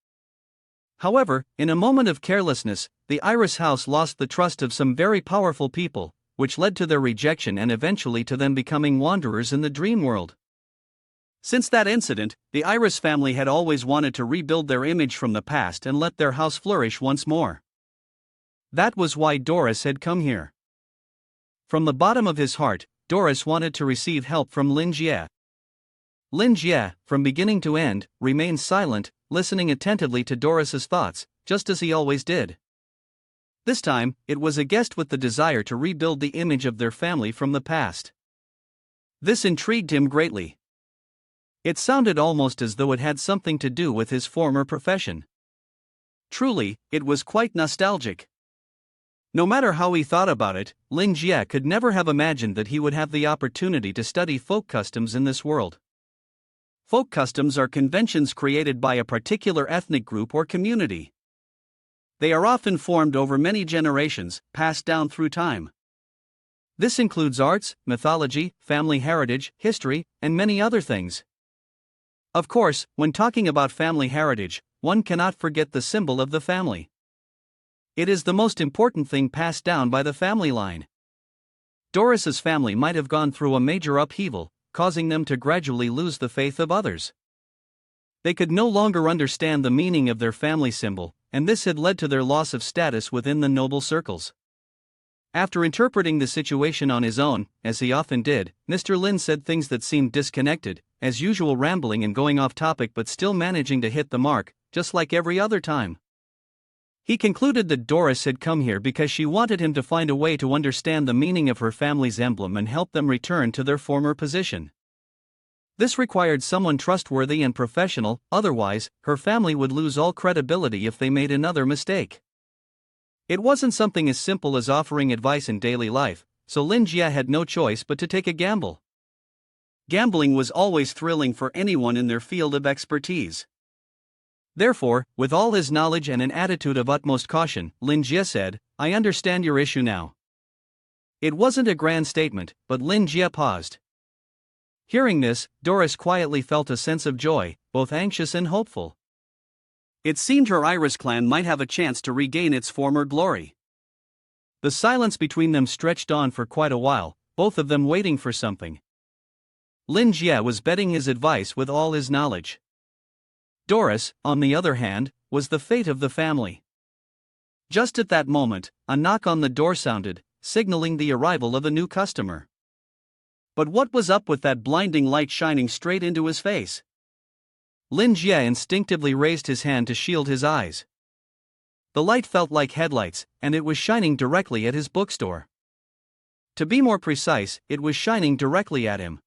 A: However, in a moment of carelessness, the Iris house lost the trust of some very powerful people, which led to their rejection and eventually to them becoming wanderers in the dream world. Since that incident, the Iris family had always wanted to rebuild their image from the past and let their house flourish once more. That was why Doris had come here. From the bottom of his heart, Doris wanted to receive help from Lin Jie. Lin Jie, from beginning to end, remained silent, listening attentively to Doris's thoughts, just as he always did. This time, it was a guest with the desire to rebuild the image of their family from the past. This intrigued him greatly. It sounded almost as though it had something to do with his former profession. Truly, it was quite nostalgic. No matter how he thought about it, Lin Jie could never have imagined that he would have the opportunity to study folk customs in this world. Folk customs are conventions created by a particular ethnic group or community. They are often formed over many generations, passed down through time. This includes arts, mythology, family heritage, history, and many other things. Of course, when talking about family heritage, one cannot forget the symbol of the family. It is the most important thing passed down by the family line. Doris's family might have gone through a major upheaval, causing them to gradually lose the faith of others. They could no longer understand the meaning of their family symbol, and this had led to their loss of status within the noble circles. After interpreting the situation on his own, as he often did, Mr. Lin said things that seemed disconnected, as usual, rambling and going off topic but still managing to hit the mark, just like every other time. He concluded that Doris had come here because she wanted him to find a way to understand the meaning of her family's emblem and help them return to their former position. This required someone trustworthy and professional, otherwise, her family would lose all credibility if they made another mistake. It wasn't something as simple as offering advice in daily life, so Lin Jie had no choice but to take a gamble. Gambling was always thrilling for anyone in their field of expertise. Therefore, with all his knowledge and an attitude of utmost caution, Lin Jie said, "I understand your issue now." It wasn't a grand statement, but Lin Jie paused. Hearing this, Doris quietly felt a sense of joy, both anxious and hopeful. It seemed her Iris clan might have a chance to regain its former glory. The silence between them stretched on for quite a while, both of them waiting for something. Lin Jie was betting his advice with all his knowledge. Doris, on the other hand, was the fate of the family. Just at that moment, a knock on the door sounded, signaling the arrival of a new customer. But what was up with that blinding light shining straight into his face? Lin Jie instinctively raised his hand to shield his eyes. The light felt like headlights, and it was shining directly at his bookstore. To be more precise, it was shining directly at him.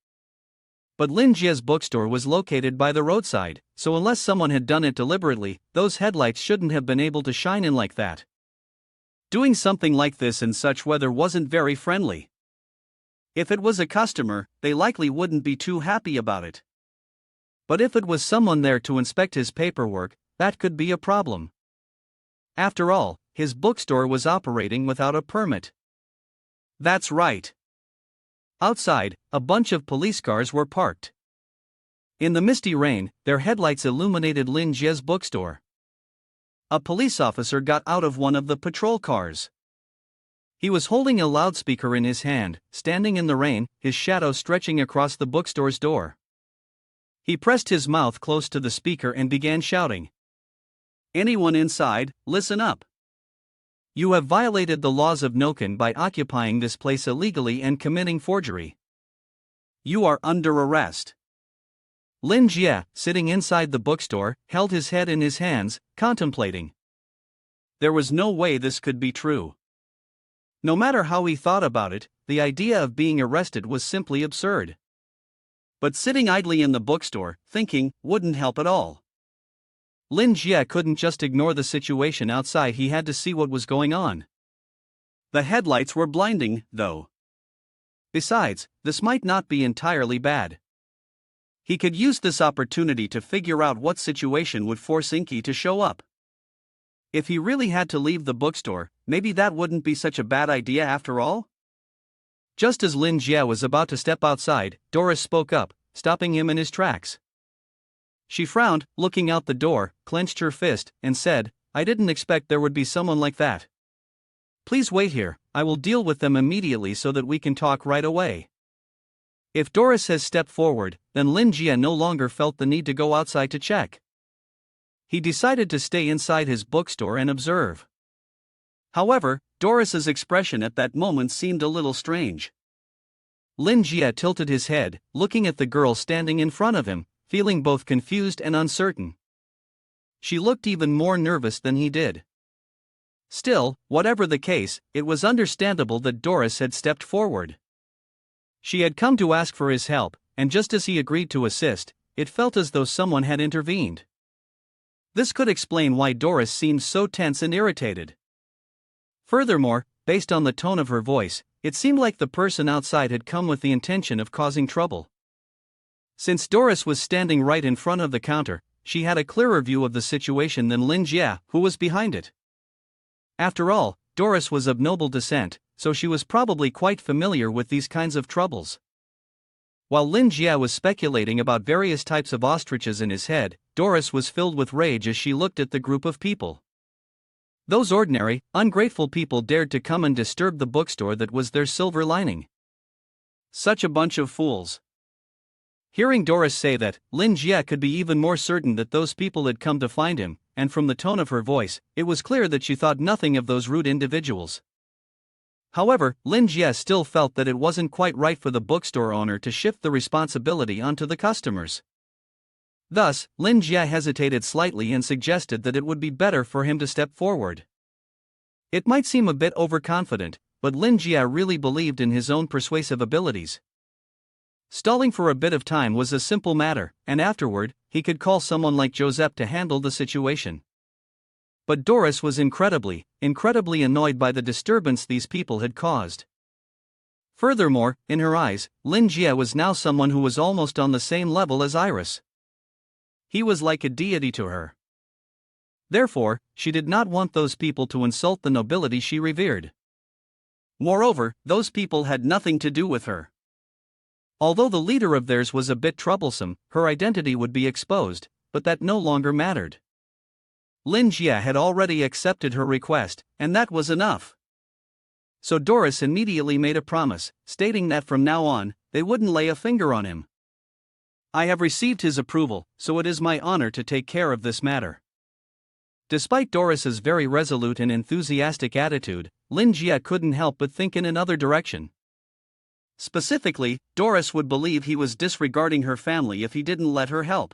A: But Lin Jie's bookstore was located by the roadside, so unless someone had done it deliberately, those headlights shouldn't have been able to shine in like that. Doing something like this in such weather wasn't very friendly. If it was a customer, they likely wouldn't be too happy about it. But if it was someone there to inspect his paperwork, that could be a problem. After all, his bookstore was operating without a permit. That's right. Outside, a bunch of police cars were parked. In the misty rain, their headlights illuminated Lin Jie's bookstore. A police officer got out of one of the patrol cars. He was holding a loudspeaker in his hand, standing in the rain, his shadow stretching across the bookstore's door. He pressed his mouth close to the speaker and began shouting. "Anyone inside, listen up. You have violated the laws of Noken by occupying this place illegally and committing forgery. You are under arrest." Lin Jie, sitting inside the bookstore, held his head in his hands, contemplating. There was no way this could be true. No matter how he thought about it, the idea of being arrested was simply absurd. But sitting idly in the bookstore, thinking, wouldn't help at all. Lin Jie couldn't just ignore the situation outside, he had to see what was going on. The headlights were blinding, though. Besides, this might not be entirely bad. He could use this opportunity to figure out what situation would force Inky to show up. If he really had to leave the bookstore, maybe that wouldn't be such a bad idea after all? Just as Lin Jie was about to step outside, Doris spoke up, stopping him in his tracks. She frowned, looking out the door, clenched her fist, and said, "I didn't expect there would be someone like that. Please wait here, I will deal with them immediately so that we can talk right away." If Doris has stepped forward, then Lin Jie no longer felt the need to go outside to check. He decided to stay inside his bookstore and observe. However, Doris's expression at that moment seemed a little strange. Lin Jie tilted his head, looking at the girl standing in front of him, feeling both confused and uncertain. She looked even more nervous than he did. Still, whatever the case, it was understandable that Doris had stepped forward. She had come to ask for his help, and just as he agreed to assist, it felt as though someone had intervened. This could explain why Doris seemed so tense and irritated. Furthermore, based on the tone of her voice, it seemed like the person outside had come with the intention of causing trouble. Since Doris was standing right in front of the counter, she had a clearer view of the situation than Lin Jie, who was behind it. After all, Doris was of noble descent, so she was probably quite familiar with these kinds of troubles. While Lin Jie was speculating about various types of ostriches in his head, Doris was filled with rage as she looked at the group of people. Those ordinary, ungrateful people dared to come and disturb the bookstore that was their silver lining. Such a bunch of fools. Hearing Doris say that, Lin Jie could be even more certain that those people had come to find him, and from the tone of her voice, it was clear that she thought nothing of those rude individuals. However, Lin Jie still felt that it wasn't quite right for the bookstore owner to shift the responsibility onto the customers. Thus, Lin Jie hesitated slightly and suggested that it would be better for him to step forward. It might seem a bit overconfident, but Lin Jie really believed in his own persuasive abilities. Stalling for a bit of time was a simple matter, and afterward, he could call someone like Joseph to handle the situation. But Doris was incredibly annoyed by the disturbance these people had caused. Furthermore, in her eyes, Lin Jie was now someone who was almost on the same level as Iris. He was like a deity to her. Therefore, she did not want those people to insult the nobility she revered. Moreover, those people had nothing to do with her. Although the leader of theirs was a bit troublesome, her identity would be exposed, but that no longer mattered. Lin Jie had already accepted her request, and that was enough. So Doris immediately made a promise, stating that from now on, they wouldn't lay a finger on him. I have received his approval, so it is my honor to take care of this matter. Despite Doris's very resolute and enthusiastic attitude, Lin Jie couldn't help but think in another direction. Specifically, Doris would believe he was disregarding her family if he didn't let her help.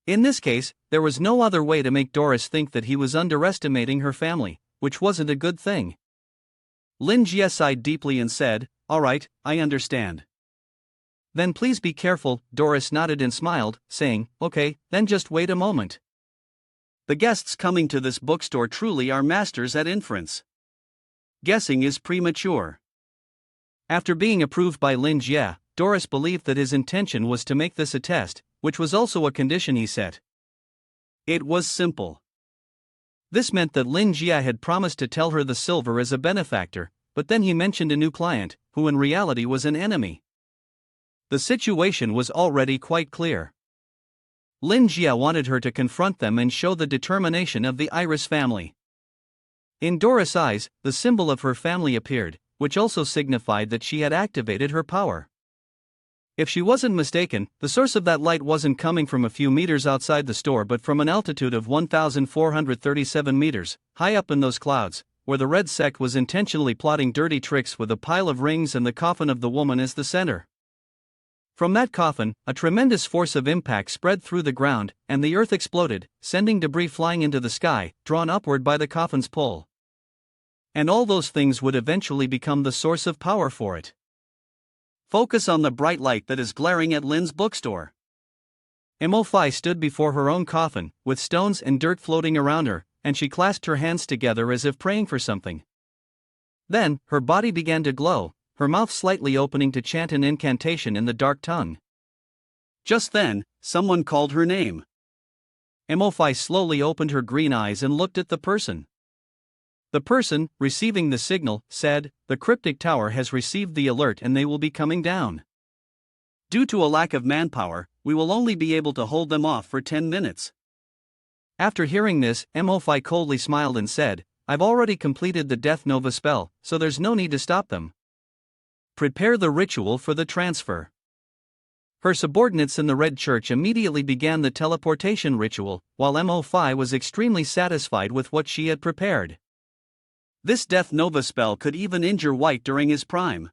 A: In this case, there was no other way to make Doris think that he was underestimating her family, which wasn't a good thing. Lin Jie sighed deeply and said, "All right, I understand." "Then please be careful," Doris nodded and smiled, saying, "Okay, then just wait a moment. The guests coming to this bookstore truly are masters at inference. Guessing is premature." After being approved by Lin Jie, Doris believed that his intention was to make this a test, which was also a condition he set. It was simple. This meant that Lin Jie had promised to tell her the silver as a benefactor, but then he mentioned a new client, who in reality was an enemy. The situation was already quite clear. Lin Jie wanted her to confront them and show the determination of the Iris family. In Doris' eyes, the symbol of her family appeared, which also signified that she had activated her power. If she wasn't mistaken, the source of that light wasn't coming from a few meters outside the store but from an altitude of 1,437 meters, high up in those clouds, where the Red Sect was intentionally plotting dirty tricks with a pile of rings and the coffin of the woman as the center. From that coffin, a tremendous force of impact spread through the ground, and the earth exploded, sending debris flying into the sky, drawn upward by the coffin's pull. And all those things would eventually become the source of power for it. Focus on the bright light that is glaring at Lin's bookstore. Mo stood before her own coffin, with stones and dirt floating around her, and she clasped her hands together as if praying for something. Then, her body began to glow, her mouth slightly opening to chant an incantation in the dark tongue. Just then, someone called her name. Mo slowly opened her green eyes and looked at the person. The person, receiving the signal, said, "The cryptic tower has received the alert and they will be coming down. Due to a lack of manpower, we will only be able to hold them off for 10 minutes. After hearing this, Mo coldly smiled and said, "I've already completed the Death Nova spell, so there's no need to stop them. Prepare the ritual for the transfer." Her subordinates in the Red Church immediately began the teleportation ritual, while Mo was extremely satisfied with what she had prepared. This Death Nova spell could even injure White during his prime.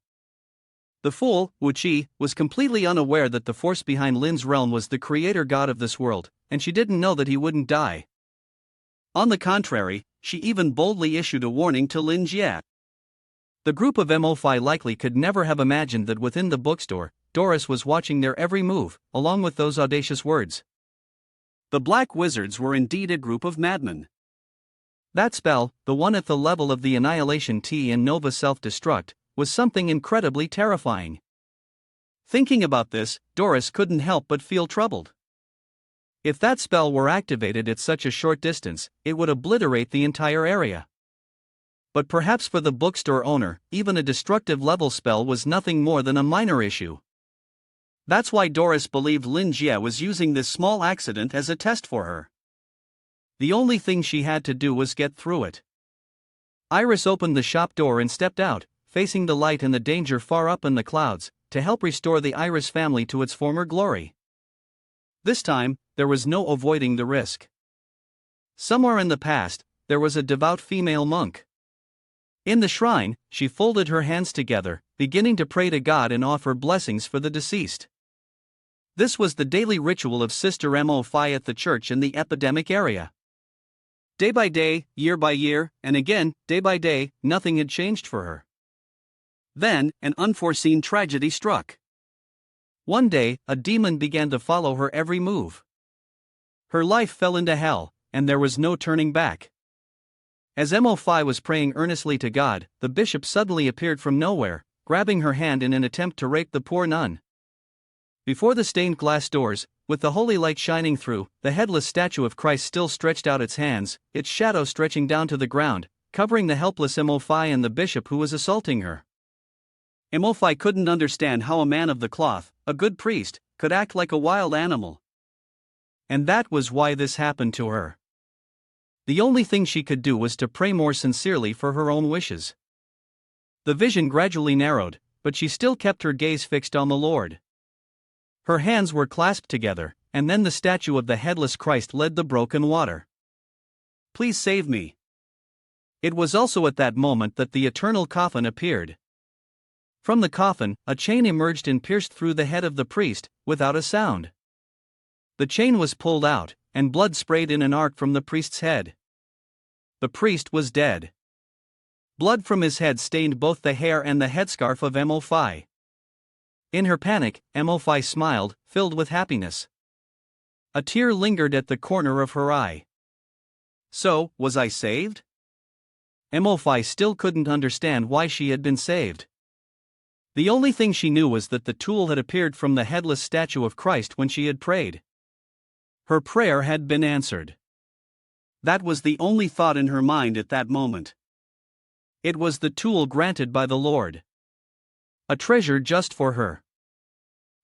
A: The fool, Wu Qi, was completely unaware that the force behind Lin's realm was the creator god of this world, and she didn't know that he wouldn't die. On the contrary, she even boldly issued a warning to Lin Jie. The group of Mo likely could never have imagined that within the bookstore, Doris was watching their every move, along with those audacious words. The Black Wizards were indeed a group of madmen. That spell, the one at the level of the Annihilation T and Nova Self-Destruct, was something incredibly terrifying. Thinking about this, Doris couldn't help but feel troubled. If that spell were activated at such a short distance, it would obliterate the entire area. But perhaps for the bookstore owner, even a destructive level spell was nothing more than a minor issue. That's why Doris believed Lin Jie was using this small accident as a test for her. The only thing she had to do was get through it. Iris opened the shop door and stepped out, facing the light and the danger far up in the clouds, to help restore the Iris family to its former glory. This time, there was no avoiding the risk. Somewhere in the past, there was a devout female monk. In the shrine, she folded her hands together, beginning to pray to God and offer blessings for the deceased. This was the daily ritual of Sister Mo at the church in the epidemic area. Day by day, year by year, and again, day by day, nothing had changed for her. Then, an unforeseen tragedy struck. One day, a demon began to follow her every move. Her life fell into hell, and there was no turning back. As Mo was praying earnestly to God, the bishop suddenly appeared from nowhere, grabbing her hand in an attempt to rape the poor nun. Before the stained glass doors, with the holy light shining through, the headless statue of Christ still stretched out its hands, its shadow stretching down to the ground, covering the helpless Mo and the bishop who was assaulting her. Mo couldn't understand how a man of the cloth, a good priest, could act like a wild animal. And that was why this happened to her. The only thing she could do was to pray more sincerely for her own wishes. The vision gradually narrowed, but she still kept her gaze fixed on the Lord. Her hands were clasped together, and then the statue of the headless Christ led the broken water. Please save me. It was also at that moment that the eternal coffin appeared. From the coffin, a chain emerged and pierced through the head of the priest, without a sound. The chain was pulled out, and blood sprayed in an arc from the priest's head. The priest was dead. Blood from his head stained both the hair and the headscarf of Mo. In her panic, Mo smiled, filled with happiness. A tear lingered at the corner of her eye. So, was I saved? Mo still couldn't understand why she had been saved. The only thing she knew was that the tool had appeared from the headless statue of Christ when she had prayed. Her prayer had been answered. That was the only thought in her mind at that moment. It was the tool granted by the Lord. A treasure just for her.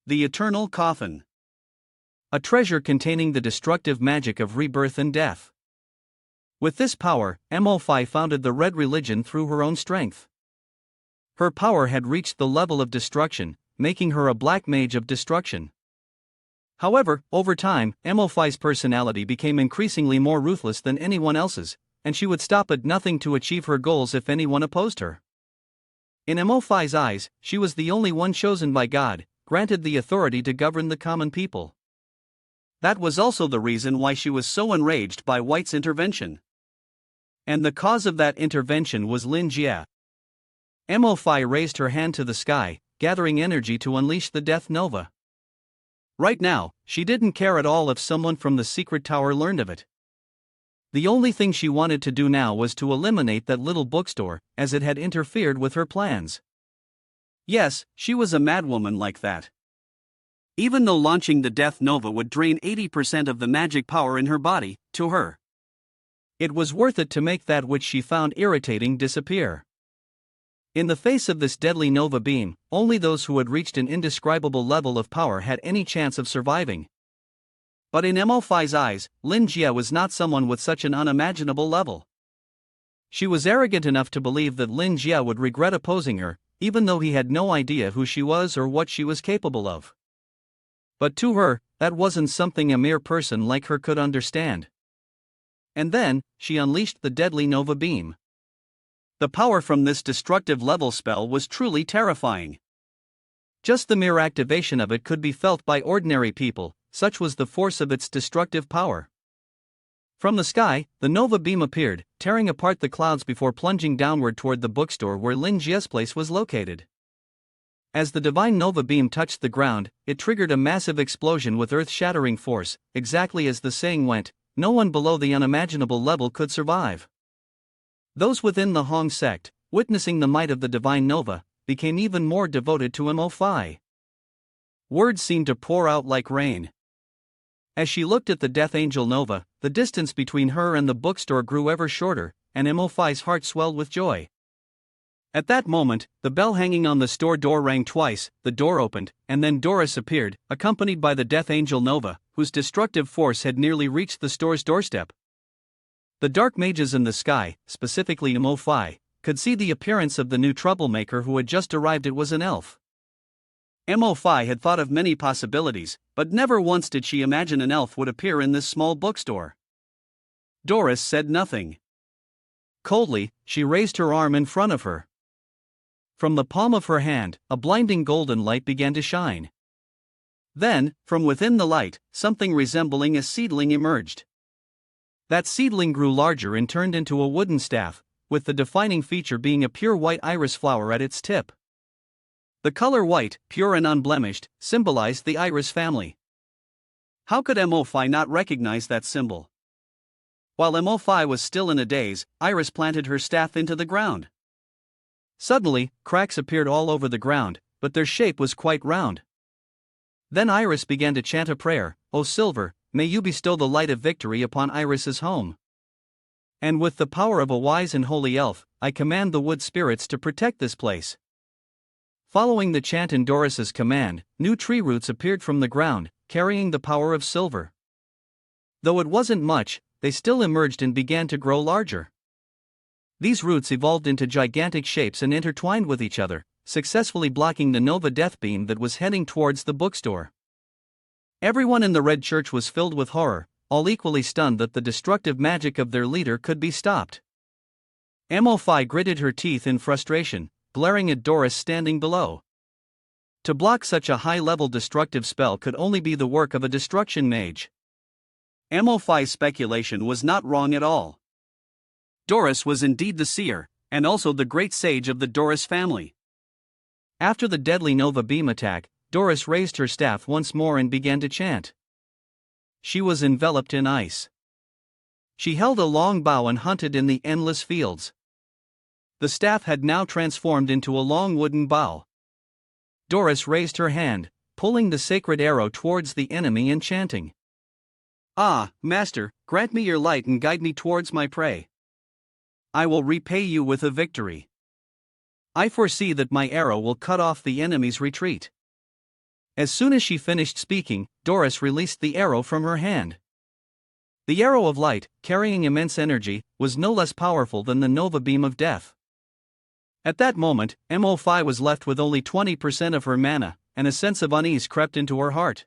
A: The eternal coffin. A treasure containing the destructive magic of rebirth and death. With this power, Mo founded the Red Religion through her own strength. Her power had reached the level of destruction, making her a black mage of destruction. However, over time, Mo-Fi's personality became increasingly more ruthless than anyone else's, and she would stop at nothing to achieve her goals if anyone opposed her. In Mo-Fi's eyes, she was the only one chosen by God, granted the authority to govern the common people. That was also the reason why she was so enraged by White's intervention. And the cause of that intervention was Lin Jie. Mo-Fi raised her hand to the sky, gathering energy to unleash the Death Nova. Right now, she didn't care at all if someone from the secret tower learned of it. The only thing she wanted to do now was to eliminate that little bookstore, as it had interfered with her plans. Yes, she was a madwoman like that. Even though launching the Death Nova would drain 80% of the magic power in her body, to her, it was worth it to make that which she found irritating disappear. In the face of this deadly nova beam, only those who had reached an indescribable level of power had any chance of surviving. But in Mo-Fi's eyes, Lin Jie was not someone with such an unimaginable level. She was arrogant enough to believe that Lin Jie would regret opposing her, even though he had no idea who she was or what she was capable of. But to her, that wasn't something a mere person like her could understand. And then, she unleashed the deadly nova beam. The power from this destructive level spell was truly terrifying. Just the mere activation of it could be felt by ordinary people, such was the force of its destructive power. From the sky, the nova beam appeared, tearing apart the clouds before plunging downward toward the bookstore where Lin Jie's place was located. As the divine nova beam touched the ground, it triggered a massive explosion with earth-shattering force, exactly as the saying went, no one below the unimaginable level could survive. Those within the Hong sect, witnessing the might of the divine Nova, became even more devoted to Mo. Words seemed to pour out like rain. As she looked at the Death Angel Nova, the distance between her and the bookstore grew ever shorter, and Mo's heart swelled with joy. At that moment, the bell hanging on the store door rang twice, the door opened, and then Doris appeared, accompanied by the Death Angel Nova, whose destructive force had nearly reached the store's doorstep. The dark mages in the sky, specifically Mo, could see the appearance of the new troublemaker who had just arrived. It was an elf. Mo had thought of many possibilities, but never once did she imagine an elf would appear in this small bookstore. Doris said nothing. Coldly, she raised her arm in front of her. From the palm of her hand, a blinding golden light began to shine. Then, from within the light, something resembling a seedling emerged. That seedling grew larger and turned into a wooden staff, with the defining feature being a pure white iris flower at its tip. The color white, pure and unblemished, symbolized the iris family. How could Mo not recognize that symbol? While Mo was still in a daze, Iris planted her staff into the ground. Suddenly, cracks appeared all over the ground, but their shape was quite round. Then Iris began to chant a prayer, "O Silver, may you bestow the light of victory upon Iris's home. And with the power of a wise and holy elf, I command the wood spirits to protect this place." Following the chant in Doris's command, new tree roots appeared from the ground, carrying the power of silver. Though it wasn't much, they still emerged and began to grow larger. These roots evolved into gigantic shapes and intertwined with each other, successfully blocking the Nova death beam that was heading towards the bookstore. Everyone in the Red Church was filled with horror, all equally stunned that the destructive magic of their leader could be stopped. Mo gritted her teeth in frustration, glaring at Doris standing below. To block such a high-level destructive spell could only be the work of a destruction mage. Mo's speculation was not wrong at all. Doris was indeed the seer, and also the great sage of the Doris family. After the deadly Nova beam attack, Doris raised her staff once more and began to chant. She was enveloped in ice. She held a long bow and hunted in the endless fields. The staff had now transformed into a long wooden bow. Doris raised her hand, pulling the sacred arrow towards the enemy and chanting, "Ah, Master, grant me your light and guide me towards my prey. I will repay you with a victory. I foresee that my arrow will cut off the enemy's retreat." As soon as she finished speaking, Doris released the arrow from her hand. The arrow of light, carrying immense energy, was no less powerful than the Nova beam of death. At that moment, Mo was left with only 20% of her mana, and a sense of unease crept into her heart.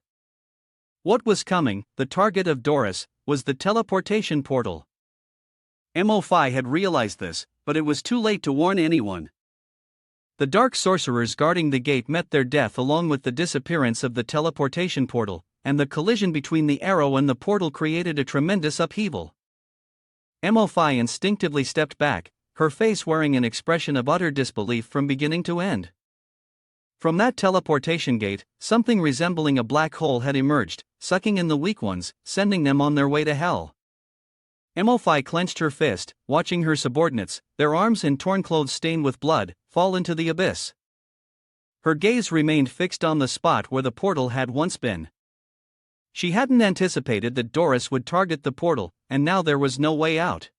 A: What was coming, the target of Doris, was the teleportation portal. Mo had realized this, but it was too late to warn anyone. The dark sorcerers guarding the gate met their death along with the disappearance of the teleportation portal, and the collision between the arrow and the portal created a tremendous upheaval. Mo instinctively stepped back, her face wearing an expression of utter disbelief from beginning to end. From that teleportation gate, something resembling a black hole had emerged, sucking in the weak ones, sending them on their way to hell. Mo clenched her fist, watching her subordinates, their arms and torn clothes stained with blood, fall into the abyss. Her gaze remained fixed on the spot where the portal had once been. She hadn't anticipated that Doris would target the portal, and now there was no way out.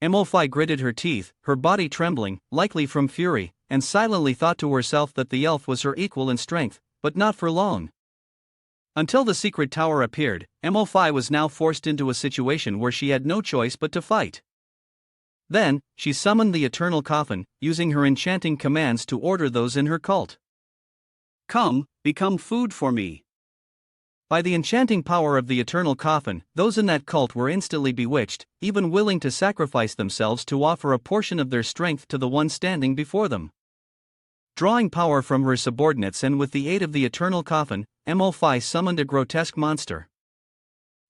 A: Mo gritted her teeth, her body trembling, likely from fury, and silently thought to herself that the elf was her equal in strength, but not for long. Until the secret tower appeared, Mo was now forced into a situation where she had no choice but to fight. Then, she summoned the Eternal Coffin, using her enchanting commands to order those in her cult. "Come, become food for me." By the enchanting power of the Eternal Coffin, those in that cult were instantly bewitched, even willing to sacrifice themselves to offer a portion of their strength to the one standing before them. Drawing power from her subordinates and with the aid of the Eternal Coffin, Mo summoned a grotesque monster.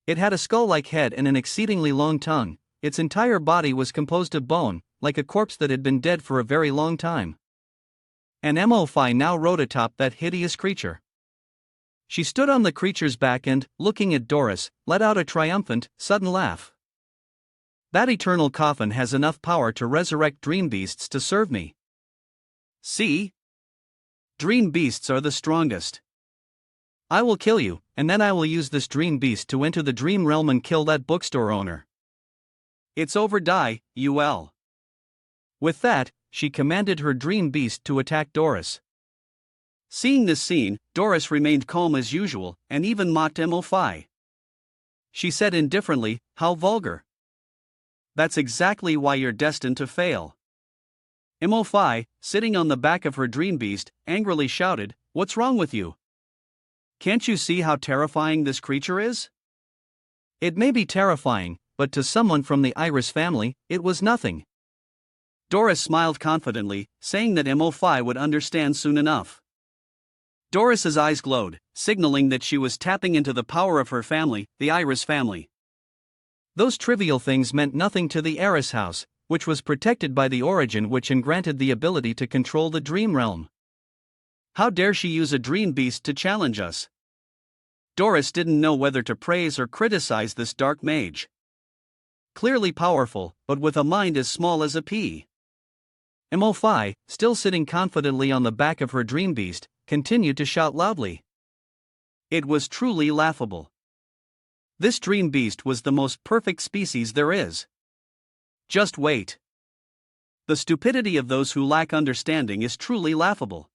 A: It had a skull-like head and an exceedingly long tongue. Its entire body was composed of bone, like a corpse that had been dead for a very long time. And Mo now rode atop that hideous creature. She stood on the creature's back and, looking at Doris, let out a triumphant, sudden laugh. That eternal coffin has enough power to resurrect dream beasts to serve me. See? Dream beasts are the strongest. I will kill you, and then I will use this dream beast to enter the dream realm and kill that bookstore owner. It's over, die, Ul. With that, she commanded her dream beast to attack Doris. Seeing this scene, Doris remained calm as usual, and even mocked Mo-Fi. She said indifferently, "How vulgar. That's exactly why you're destined to fail." Mo-Fi, sitting on the back of her dream beast, angrily shouted, "What's wrong with you? Can't you see how terrifying this creature is?" It may be terrifying, but to someone from the Iris family, it was nothing. Doris smiled confidently, saying that Mo-Fi would understand soon enough. Doris's eyes glowed, signaling that she was tapping into the power of her family, the Iris family. Those trivial things meant nothing to the Eris house, which was protected by the origin which and granted the ability to control the dream realm. How dare she use a dream beast to challenge us? Doris didn't know whether to praise or criticize this dark mage. Clearly powerful, but with a mind as small as a pea. Mo-Fi, still sitting confidently on the back of her dream beast, continued to shout loudly. It was truly laughable. This dream beast was the most perfect species there is. Just wait. The stupidity of those who lack understanding is truly laughable.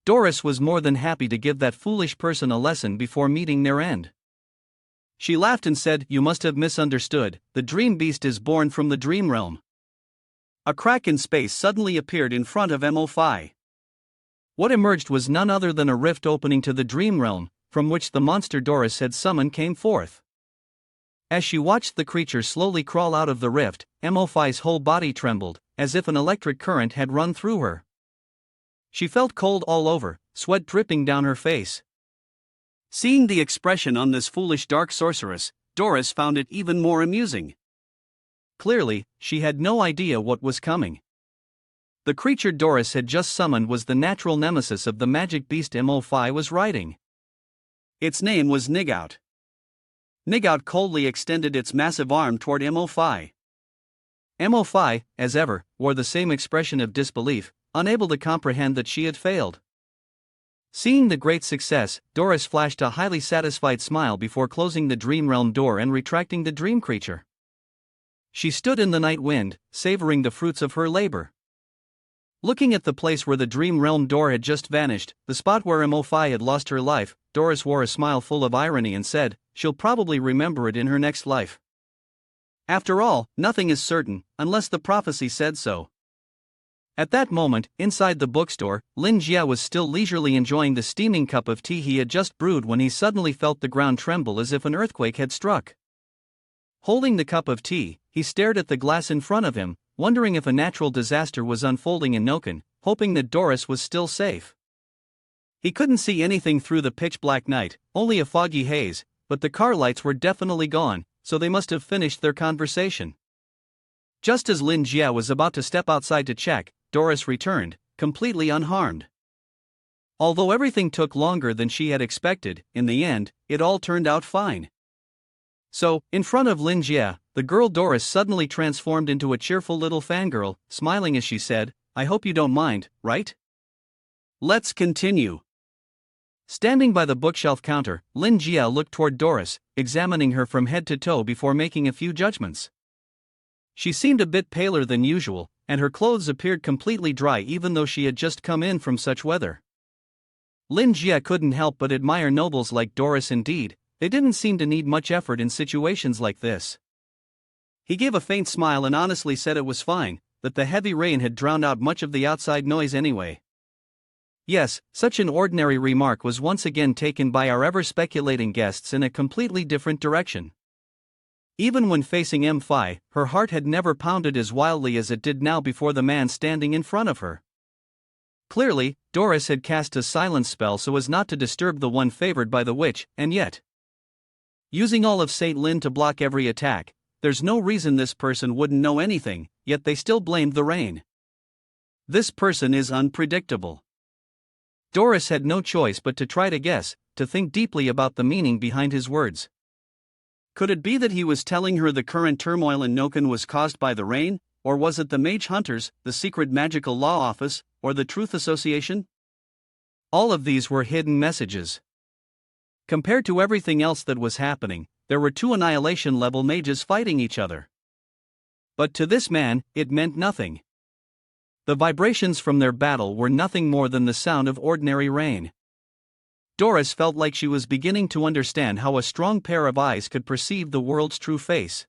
A: Doris was more than happy to give that foolish person a lesson before meeting their end. She laughed and said, "You must have misunderstood, the dream beast is born from the dream realm." A crack in space suddenly appeared in front of Mo-Fi. What emerged was none other than a rift opening to the dream realm, from which the monster Doris had summoned came forth. As she watched the creature slowly crawl out of the rift, Mo-Fi's whole body trembled, as if an electric current had run through her. She felt cold all over, sweat dripping down her face. Seeing the expression on this foolish dark sorceress, Doris found it even more amusing. Clearly, she had no idea what was coming. The creature Doris had just summoned was the natural nemesis of the magic beast Mo-Fi was riding. Its name was Nigout. Nigout coldly extended its massive arm toward Mo-Fi. Mo-Fi, as ever, wore the same expression of disbelief, unable to comprehend that she had failed. Seeing the great success, Doris flashed a highly satisfied smile before closing the dream realm door and retracting the dream creature. She stood in the night wind, savoring the fruits of her labor. Looking at the place where the dream realm door had just vanished, the spot where Mo-Fi had lost her life, Doris wore a smile full of irony and said, "She'll probably remember it in her next life." After all, nothing is certain, unless the prophecy said so. At that moment, inside the bookstore, Lin Jie was still leisurely enjoying the steaming cup of tea he had just brewed when he suddenly felt the ground tremble as if an earthquake had struck. Holding the cup of tea, he stared at the glass in front of him, wondering if a natural disaster was unfolding in Noken, hoping that Doris was still safe. He couldn't see anything through the pitch-black night, only a foggy haze, but the car lights were definitely gone, so they must have finished their conversation. Just as Lin Jie was about to step outside to check, Doris returned, completely unharmed. Although everything took longer than she had expected, in the end, it all turned out fine. So, in front of Lin Jie, the girl Doris suddenly transformed into a cheerful little fangirl, smiling as she said, "I hope you don't mind, right? Let's continue." Standing by the bookshelf counter, Lin Jie looked toward Doris, examining her from head to toe before making a few judgments. She seemed a bit paler than usual, and her clothes appeared completely dry even though she had just come in from such weather. Lin Jie couldn't help but admire nobles like Doris indeed. They didn't seem to need much effort in situations like this. He gave a faint smile and honestly said it was fine, that the heavy rain had drowned out much of the outside noise anyway. Yes, such an ordinary remark was once again taken by our ever-speculating guests in a completely different direction. Even when facing M-Fi, her heart had never pounded as wildly as it did now before the man standing in front of her. Clearly, Doris had cast a silence spell so as not to disturb the one favored by the witch, and yet, using all of St. Lin to block every attack, there's no reason this person wouldn't know anything, yet they still blamed the rain. This person is unpredictable. Doris had no choice but to try to guess, to think deeply about the meaning behind his words.
B: Could it be that he was telling her the current turmoil in Noken was caused by the rain, or was it the mage hunters, the secret magical law office, or the Truth Association? All of these were hidden messages. Compared to everything else that was happening, there were two annihilation-level mages fighting each other. But to this man, it meant nothing. The vibrations from their battle were nothing more than the sound of ordinary rain. Doris felt like she was beginning to understand how a strong pair of eyes could perceive the world's true face.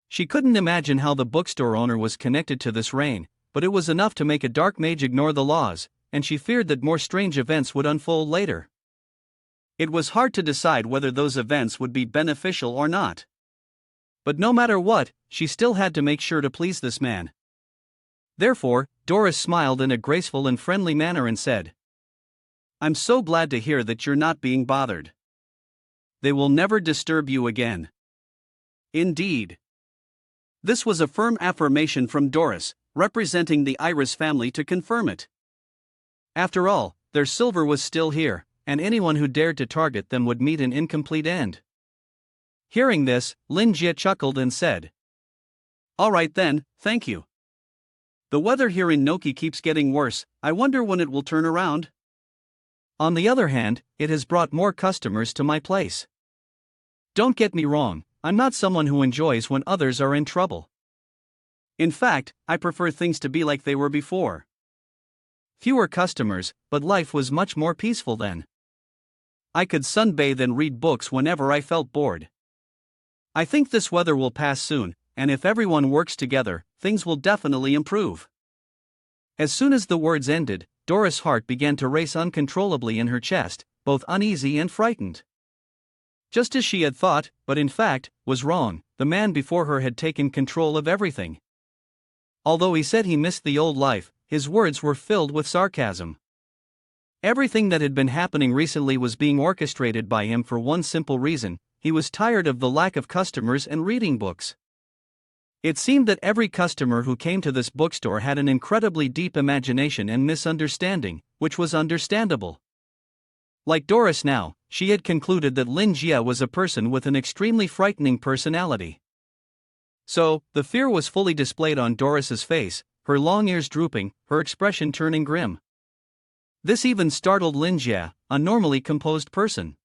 B: She couldn't imagine how the bookstore owner was connected to this rain, but it was enough to make a dark mage ignore the laws, and she feared that more strange events would unfold later. It was hard to decide whether those events would be beneficial or not. But no matter what, she still had to make sure to please this man. Therefore, Doris smiled in a graceful and friendly manner and said, "I'm so glad to hear that you're not being bothered. They will never disturb you again." Indeed. This was a firm affirmation from Doris, representing the Iris family, to confirm it. After all, their silver was still here, and anyone who dared to target them would meet an incomplete end. Hearing this, Lin Jie chuckled and said, "All right then, thank you. The weather here in Noki keeps getting worse, I wonder when it will turn around. On the other hand, it has brought more customers to my place. Don't get me wrong, I'm not someone who enjoys when others are in trouble. In fact, I prefer things to be like they were before. Fewer customers, but life was much more peaceful then. I could sunbathe and read books whenever I felt bored. I think this weather will pass soon, and if everyone works together, things will definitely improve." As soon as the words ended, Doris' heart began to race uncontrollably in her chest, both uneasy and frightened. Just as she had thought, but in fact, was wrong, the man before her had taken control of everything. Although he said he missed the old life, his words were filled with sarcasm. Everything that had been happening recently was being orchestrated by him for one simple reason: he was tired of the lack of customers and reading books. It seemed that every customer who came to this bookstore had an incredibly deep imagination and misunderstanding, which was understandable. Like Doris now, she had concluded that Lin Jie was a person with an extremely frightening personality. So, the fear was fully displayed on Doris's face, her long ears drooping, her expression turning grim. This even startled Lin Jie, a normally composed person.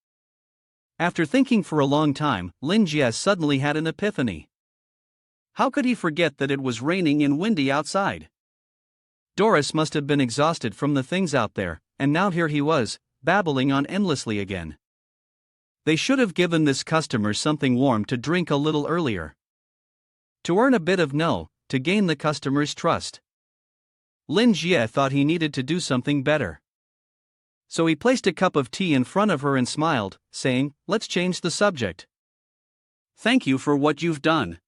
B: After thinking for a long time, Lin Jie suddenly had an epiphany. How could he forget that it was raining and windy outside? Doris must have been exhausted from the things out there, and now here he was, babbling on endlessly again. They should have given this customer something warm to drink a little earlier. To earn a bit of to gain the customer's trust. Lin Jie thought he needed to do something better. So he placed a cup of tea in front of her and smiled, saying, "Let's change the subject. Thank you for what you've done.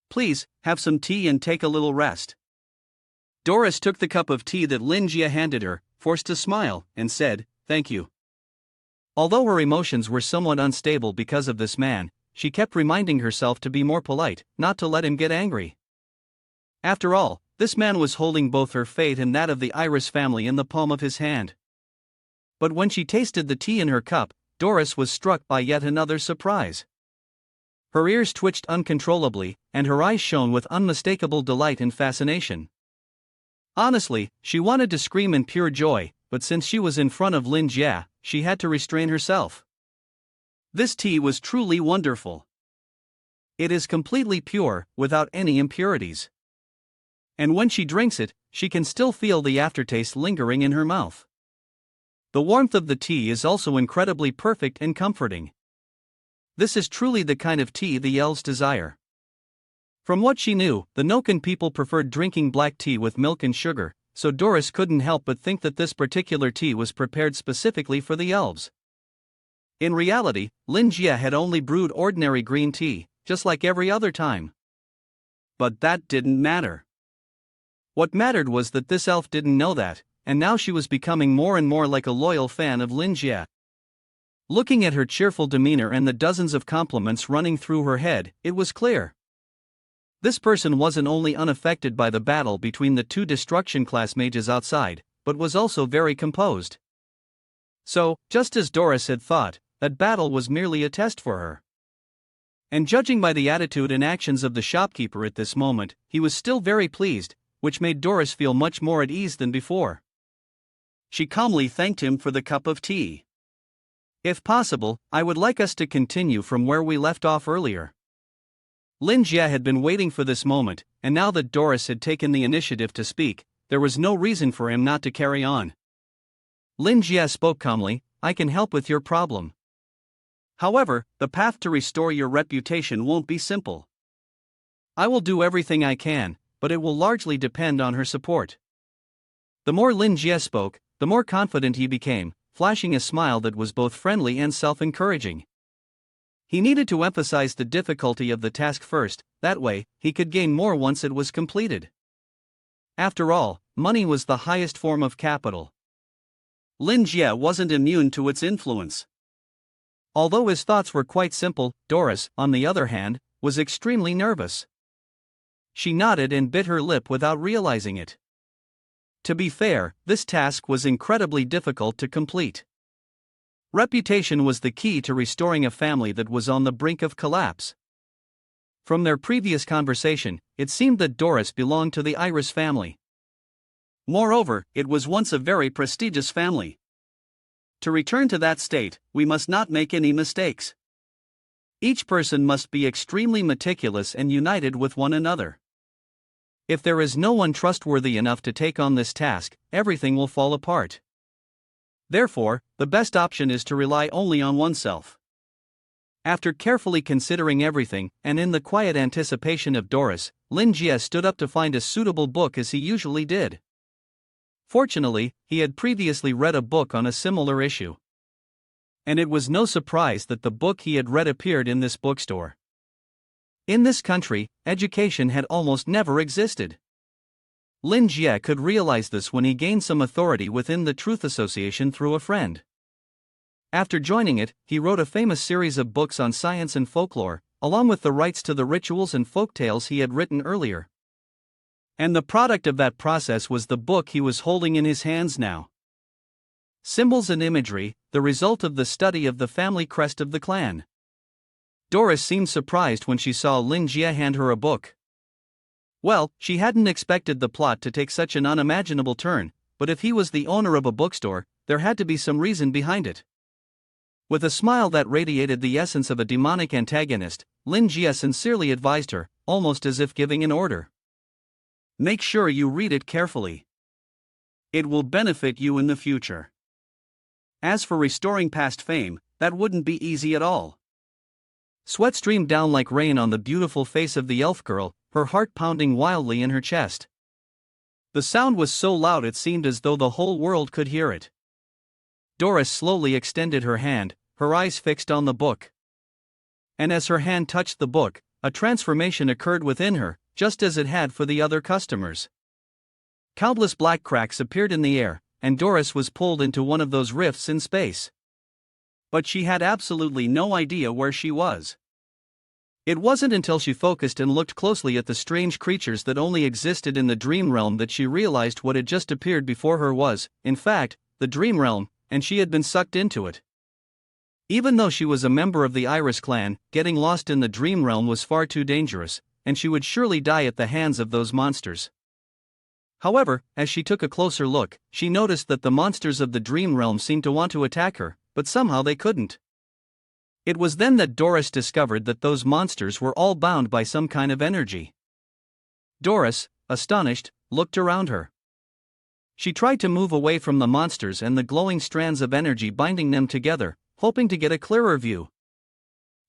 B: Please, have some tea and take a little rest." Doris took the cup of tea that Lin Jie handed her, forced a smile, and said, "Thank you." Although her emotions were somewhat unstable because of this man, she kept reminding herself to be more polite, not to let him get angry. After all, this man was holding both her fate and that of the Iris family in the palm of his hand. But when she tasted the tea in her cup, Doris was struck by yet another surprise. Her ears twitched uncontrollably, and her eyes shone with unmistakable delight and fascination. Honestly, she wanted to scream in pure joy, but since she was in front of Lin Jie, she had to restrain herself. This tea was truly wonderful. It is completely pure, without any impurities. And when she drinks it, she can still feel the aftertaste lingering in her mouth. The warmth of the tea is also incredibly perfect and comforting. This is truly the kind of tea the elves desire. From what she knew, the Noken people preferred drinking black tea with milk and sugar, so Doris couldn't help but think that this particular tea was prepared specifically for the elves. In reality, Lin Jie had only brewed ordinary green tea, just like every other time. But that didn't matter. What mattered was that this elf didn't know that, and now she was becoming more and more like a loyal fan of Lin Jie. Looking at her cheerful demeanor and the dozens of compliments running through her head, it was clear. This person wasn't only unaffected by the battle between the two destruction class mages outside, but was also very composed. So, just as Doris had thought, that battle was merely a test for her. And judging by the attitude and actions of the shopkeeper at this moment, he was still very pleased, which made Doris feel much more at ease than before. She calmly thanked him for the cup of tea. "If possible, I would like us to continue from where we left off earlier." Lin Jie had been waiting for this moment, and now that Doris had taken the initiative to speak, there was no reason for him not to carry on. Lin Jie spoke calmly, "I can help with your problem. However, the path to restore your reputation won't be simple. I will do everything I can, but it will largely depend on her support." The more Lin Jie spoke, the more confident he became, flashing a smile that was both friendly and self-encouraging. He needed to emphasize the difficulty of the task first, that way, he could gain more once it was completed. After all, money was the highest form of capital. Lin Jie wasn't immune to its influence. Although his thoughts were quite simple, Doris, on the other hand, was extremely nervous. She nodded and bit her lip without realizing it. To be fair, this task was incredibly difficult to complete. Reputation was the key to restoring a family that was on the brink of collapse. From their previous conversation, it seemed that Doris belonged to the Iris family. Moreover, it was once a very prestigious family. To return to that state, we must not make any mistakes. Each person must be extremely meticulous and united with one another. If there is no one trustworthy enough to take on this task, everything will fall apart. Therefore, the best option is to rely only on oneself. After carefully considering everything, and in the quiet anticipation of Doris, Lin Jie stood up to find a suitable book as he usually did. Fortunately, he had previously read a book on a similar issue. And it was no surprise that the book he had read appeared in this bookstore. In this country, education had almost never existed. Lin Jie could realize this when he gained some authority within the Truth Association through a friend. After joining it, he wrote a famous series of books on science and folklore, along with the rights to the rituals and folktales he had written earlier. And the product of that process was the book he was holding in his hands now. Symbols and Imagery, the result of the study of the family crest of the clan. Doris seemed surprised when she saw Lin Jie hand her a book. Well, she hadn't expected the plot to take such an unimaginable turn, but if he was the owner of a bookstore, there had to be some reason behind it. With a smile that radiated the essence of a demonic antagonist, Lin Jie sincerely advised her, almost as if giving an order. "Make sure you read it carefully. It will benefit you in the future. As for restoring past fame, that wouldn't be easy at all." Sweat streamed down like rain on the beautiful face of the elf girl, her heart pounding wildly in her chest. The sound was so loud it seemed as though the whole world could hear it. Doris slowly extended her hand, her eyes fixed on the book. And as her hand touched the book, a transformation occurred within her, just as it had for the other customers. Countless black cracks appeared in the air, and Doris was pulled into one of those rifts in space. But she had absolutely no idea where she was. It wasn't until she focused and looked closely at the strange creatures that only existed in the dream realm that she realized what had just appeared before her was, in fact, the dream realm, and she had been sucked into it. Even though she was a member of the Iris clan, getting lost in the dream realm was far too dangerous, and she would surely die at the hands of those monsters. However, as she took a closer look, she noticed that the monsters of the dream realm seemed to want to attack her, but somehow they couldn't. It was then that Doris discovered that those monsters were all bound by some kind of energy. Doris, astonished, looked around her. She tried to move away from the monsters and the glowing strands of energy binding them together, hoping to get a clearer view.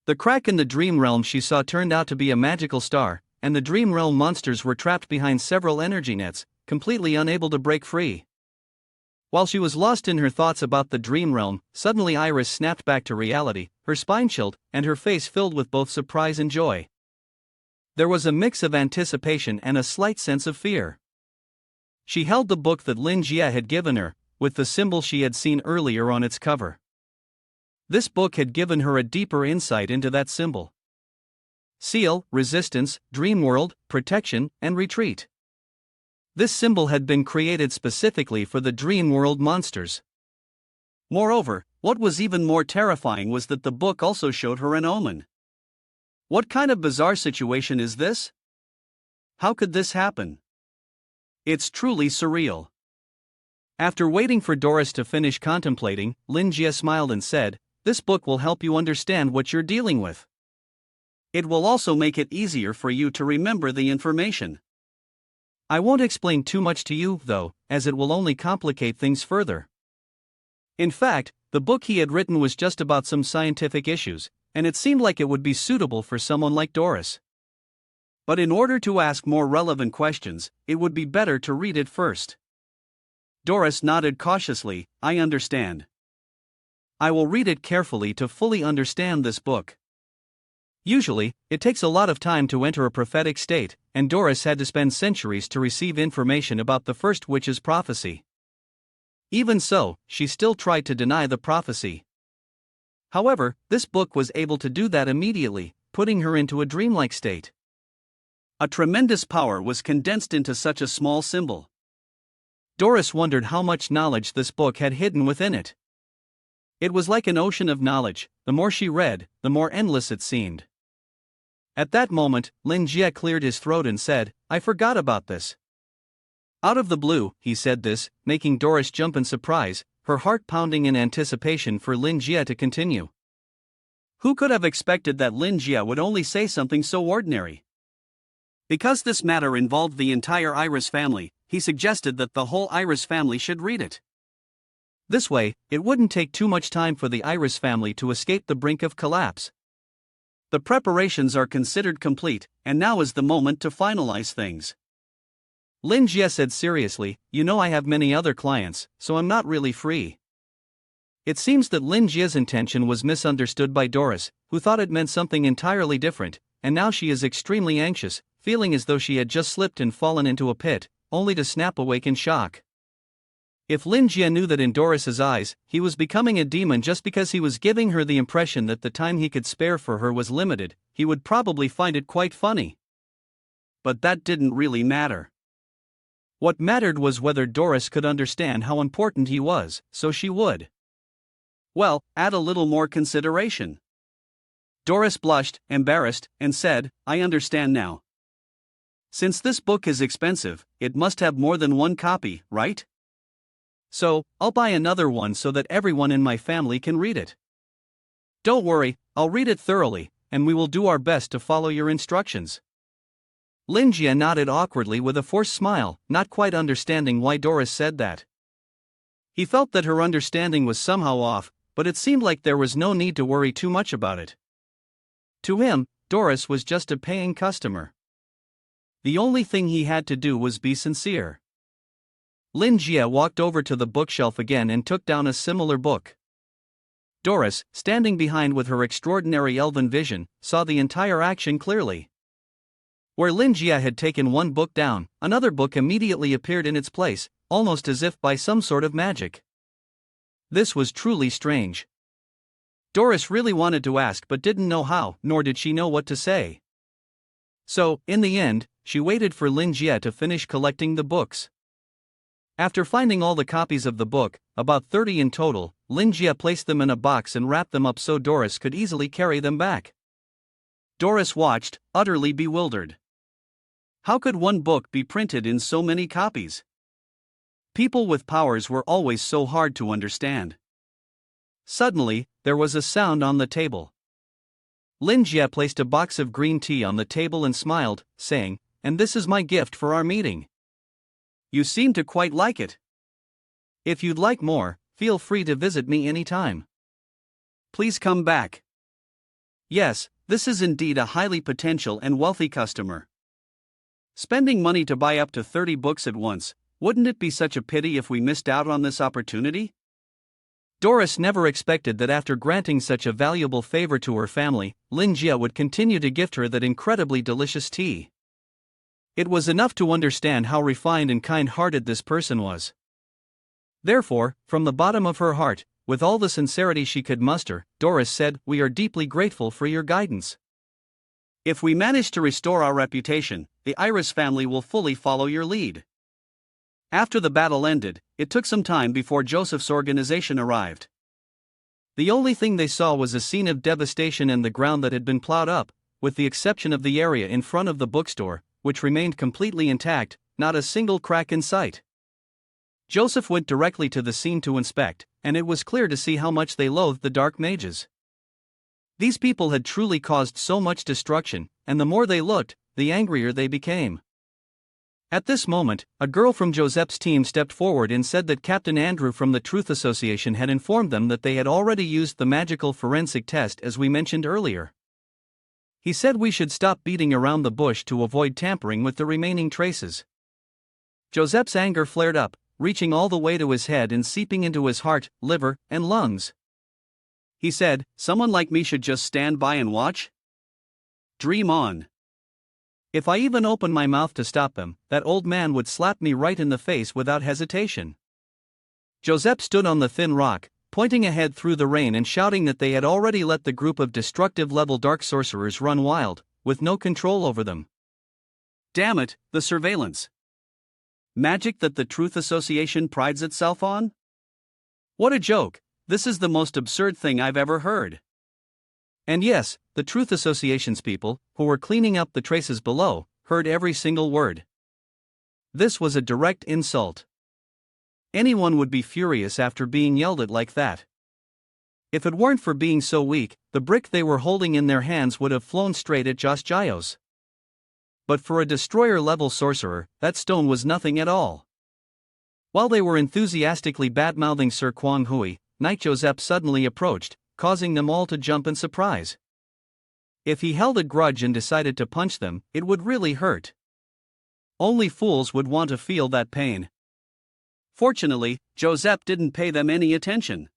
B: The crack in the dream realm she saw turned out to be a magical star, and the dream realm monsters were trapped behind several energy nets, completely unable to break free. While she was lost in her thoughts about the dream realm, suddenly Iris snapped back to reality, her spine chilled, and her face filled with both surprise and joy. There was a mix of anticipation and a slight sense of fear. She held the book that Lin Jie had given her, with the symbol she had seen earlier on its cover. This book had given her a deeper insight into that symbol. Seal, resistance, dream world, protection, and retreat. This symbol had been created specifically for the dream world monsters. Moreover, what was even more terrifying was that the book also showed her an omen. What kind of bizarre situation is this? How could this happen? It's truly surreal. After waiting for Doris to finish contemplating, Lin Jie smiled and said, "This book will help you understand what you're dealing with. It will also make it easier for you to remember the information. I won't explain too much to you, though, as it will only complicate things further." In fact, the book he had written was just about some scientific issues, and it seemed like it would be suitable for someone like Doris. But in order to ask more relevant questions, it would be better to read it first. Doris nodded cautiously. "I understand. I will read it carefully to fully understand this book." Usually, it takes a lot of time to enter a prophetic state, and Doris had to spend centuries to receive information about the first witch's prophecy. Even so, she still tried to deny the prophecy. However, this book was able to do that immediately, putting her into a dreamlike state. A tremendous power was condensed into such a small symbol. Doris wondered how much knowledge this book had hidden within it. It was like an ocean of knowledge. The more she read, the more endless it seemed. At that moment, Lin Jie cleared his throat and said, "I forgot about this." Out of the blue, he said this, making Doris jump in surprise, her heart pounding in anticipation for Lin Jie to continue. Who could have expected that Lin Jie would only say something so ordinary? Because this matter involved the entire Iris family, he suggested that the whole Iris family should read it. This way, it wouldn't take too much time for the Iris family to escape the brink of collapse. The preparations are considered complete, and now is the moment to finalize things. Lin Jie said seriously, "You know I have many other clients, so I'm not really free." It seems that Lin Jie's intention was misunderstood by Doris, who thought it meant something entirely different, and now she is extremely anxious, feeling as though she had just slipped and fallen into a pit, only to snap awake in shock. If Lin Jie knew that in Doris's eyes, he was becoming a demon just because he was giving her the impression that the time he could spare for her was limited, he would probably find it quite funny. But that didn't really matter. What mattered was whether Doris could understand how important he was, so she would. Well, add a little more consideration. Doris blushed, embarrassed, and said, "I understand now. Since this book is expensive, it must have more than one copy, right? So, I'll buy another one so that everyone in my family can read it." "Don't worry, I'll read it thoroughly, and we will do our best to follow your instructions." Lin Jie nodded awkwardly with a forced smile, not quite understanding why Doris said that. He felt that her understanding was somehow off, but it seemed like there was no need to worry too much about it. To him, Doris was just a paying customer. The only thing he had to do was be sincere. Lin Jie walked over to the bookshelf again and took down a similar book. Doris, standing behind with her extraordinary elven vision, saw the entire action clearly. Where Lin Jie had taken one book down, another book immediately appeared in its place, almost as if by some sort of magic. This was truly strange. Doris really wanted to ask but didn't know how, nor did she know what to say. So, in the end, she waited for Lin Jie to finish collecting the books. After finding all the copies of the book, about 30 in total, Lin Jie placed them in a box and wrapped them up so Doris could easily carry them back. Doris watched, utterly bewildered. How could one book be printed in so many copies? People with powers were always so hard to understand. Suddenly, there was a sound on the table. Lin Jie placed a box of green tea on the table and smiled, saying, "And this is my gift for our meeting. You seem to quite like it. If you'd like more, feel free to visit me anytime. Please come back." Yes, this is indeed a highly potential and wealthy customer. Spending money to buy up to 30 books at once, wouldn't it be such a pity if we missed out on this opportunity? Doris never expected that after granting such a valuable favor to her family, Lin Jie would continue to gift her that incredibly delicious tea. It was enough to understand how refined and kind-hearted this person was. Therefore, from the bottom of her heart, with all the sincerity she could muster, Doris said, "We are deeply grateful for your guidance. If we manage to restore our reputation, the Iris family will fully follow your lead." After the battle ended, it took some time before Joseph's organization arrived. The only thing they saw was a scene of devastation and the ground that had been plowed up,
A: with the exception of the area in front of the bookstore, which remained completely intact, not a single crack in sight. Joseph went directly to the scene to inspect, and it was clear to see how much they loathed the dark mages. These people had truly caused so much destruction, and the more they looked, the angrier they became. At this moment, a girl from Joseph's team stepped forward and said that Captain Andrew from the Truth Association had informed them that they had already used the magical forensic test as we mentioned earlier. He said we should stop beating around the bush to avoid tampering with the remaining traces. Joseph's anger flared up, reaching all the way to his head and seeping into his heart, liver, and lungs. He said, "Someone like me should just stand by and watch? Dream on. If I even opened my mouth to stop them, that old man would slap me right in the face without hesitation." Joseph stood on the thin rock, pointing ahead through the rain and shouting that they had already let the group of destructive-level dark sorcerers run wild, with no control over them. Damn it, the surveillance. Magic that the Truth Association prides itself on? What a joke, this is the most absurd thing I've ever heard. And yes, the Truth Association's people, who were cleaning up the traces below, heard every single word. This was a direct insult. Anyone would be furious after being yelled at like that. If it weren't for being so weak, the brick they were holding in their hands would have flown straight at Jos Gios. But for a destroyer-level sorcerer, that stone was nothing at all. While they were enthusiastically bad-mouthing Sir Kwang Hui, Knight Joseph suddenly approached, causing them all to jump in surprise. If he held a grudge and decided to punch them, it would really hurt. Only fools would want to feel that pain. Fortunately, Joseph didn't pay them any attention.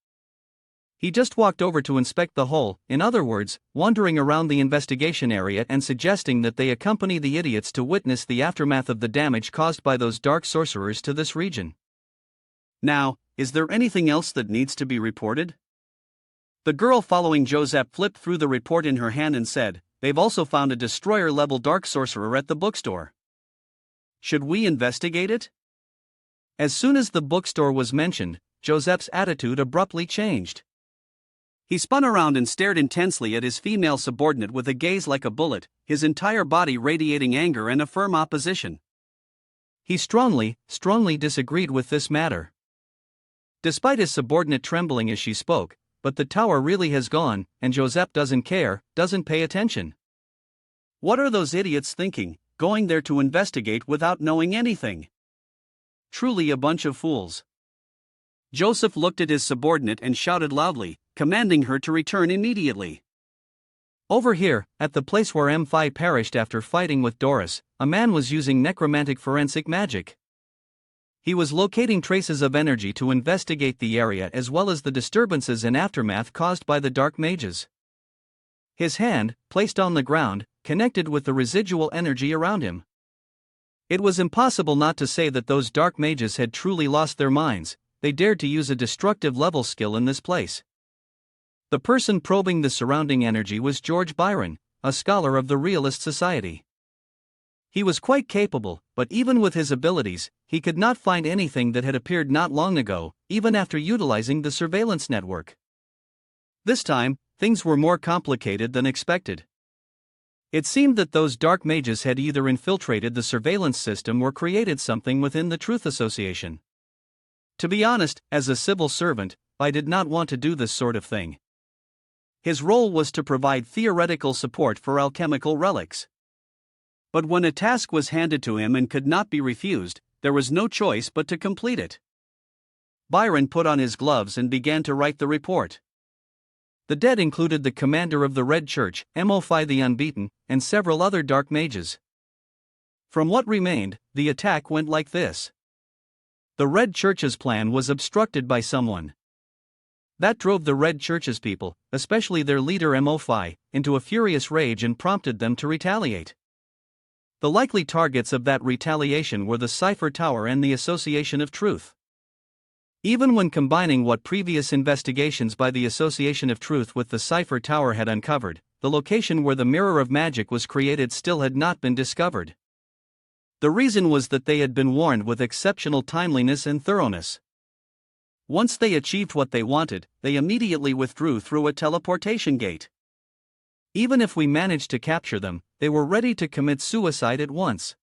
A: He just walked over to inspect the hole, in other words, wandering around the investigation area and suggesting that they accompany the idiots to witness the aftermath of the damage caused by those dark sorcerers to this region. Now, is there anything else that needs to be reported? The girl following Joseph flipped through the report in her hand and said, "They've also found a destroyer-level dark sorcerer at the bookstore. Should we investigate it?" As soon as the bookstore was mentioned, Joseph's attitude abruptly changed. He spun around and stared intensely at his female subordinate with a gaze like a bullet, his entire body radiating anger and a firm opposition. He strongly disagreed with this matter. Despite his subordinate trembling as she spoke, "But the tower really has gone, and Joseph doesn't care, doesn't pay attention. What are those idiots thinking, going there to investigate without knowing anything? Truly a bunch of fools." Joseph looked at his subordinate and shouted loudly, commanding her to return immediately. Over here, at the place where M5 perished after fighting with Doris, a man was using necromantic forensic magic. He was locating traces of energy to investigate the area as well as the disturbances and aftermath caused by the dark mages. His hand, placed on the ground, connected with the residual energy around him. It was impossible not to say that those dark mages had truly lost their minds. They dared to use a destructive level skill in this place. The person probing the surrounding energy was George Byron, a scholar of the Realist Society. He was quite capable, but even with his abilities, he could not find anything that had appeared not long ago, even after utilizing the surveillance network. This time, things were more complicated than expected. It seemed that those dark mages had either infiltrated the surveillance system or created something within the Truth Association. To be honest, as a civil servant, I did not want to do this sort of thing. His role was to provide theoretical support for alchemical relics. But when a task was handed to him and could not be refused, there was no choice but to complete it. Byron put on his gloves and began to write the report. The dead included the commander of the Red Church, Mo5 the Unbeaten, and several other dark mages. From what remained, the attack went like this. The Red Church's plan was obstructed by someone. That drove the Red Church's people, especially their leader Mo5, into a furious rage and prompted them to retaliate. The likely targets of that retaliation were the Cipher Tower and the Association of Truth. Even when combining what previous investigations by the Association of Truth with the Cipher Tower had uncovered, the location where the Mirror of Magic was created still had not been discovered. The reason was that they had been warned with exceptional timeliness and thoroughness. Once they achieved what they wanted, they immediately withdrew through a teleportation gate. Even if we managed to capture them, they were ready to commit suicide at once.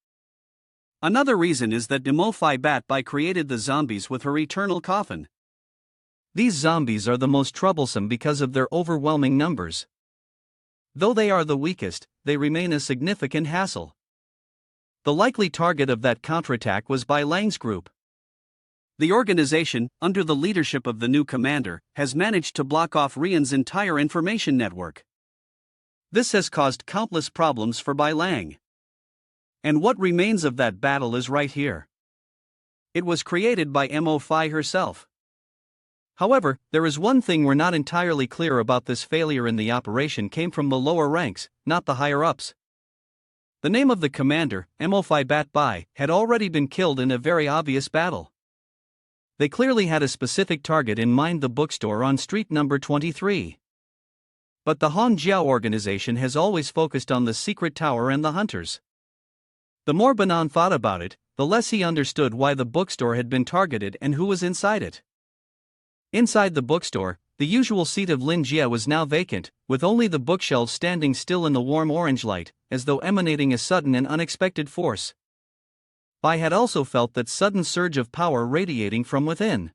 B: Another reason is that Imofai Batbai created the zombies with her eternal coffin.
A: These zombies are the most troublesome because of their overwhelming numbers. Though they are the weakest, they remain a significant hassle. The likely target of that counterattack was Bai Lang's group. The organization, under the leadership of the new commander, has managed to block off Rian's entire information network. This has caused countless problems for Bai Lang. And what remains of that battle is right here. It was created by Mo-Fi herself. However, there is one thing we're not entirely clear about. This failure in the operation came from the lower ranks, not the higher-ups. The name of the commander, Mo-Fi Batbai, had already been killed in a very obvious battle. They clearly had a specific target in mind, the bookstore on street number 23. But the Han Jiao organization has always focused on the secret tower and the hunters. The more Banan thought about it, the less he understood why the bookstore had been targeted and who was inside it. Inside the bookstore, the usual seat of Lin Jia was now vacant, with only the bookshelves standing still in the warm orange light, as though emanating a sudden and unexpected force. Bai had also felt that sudden surge of power radiating from within.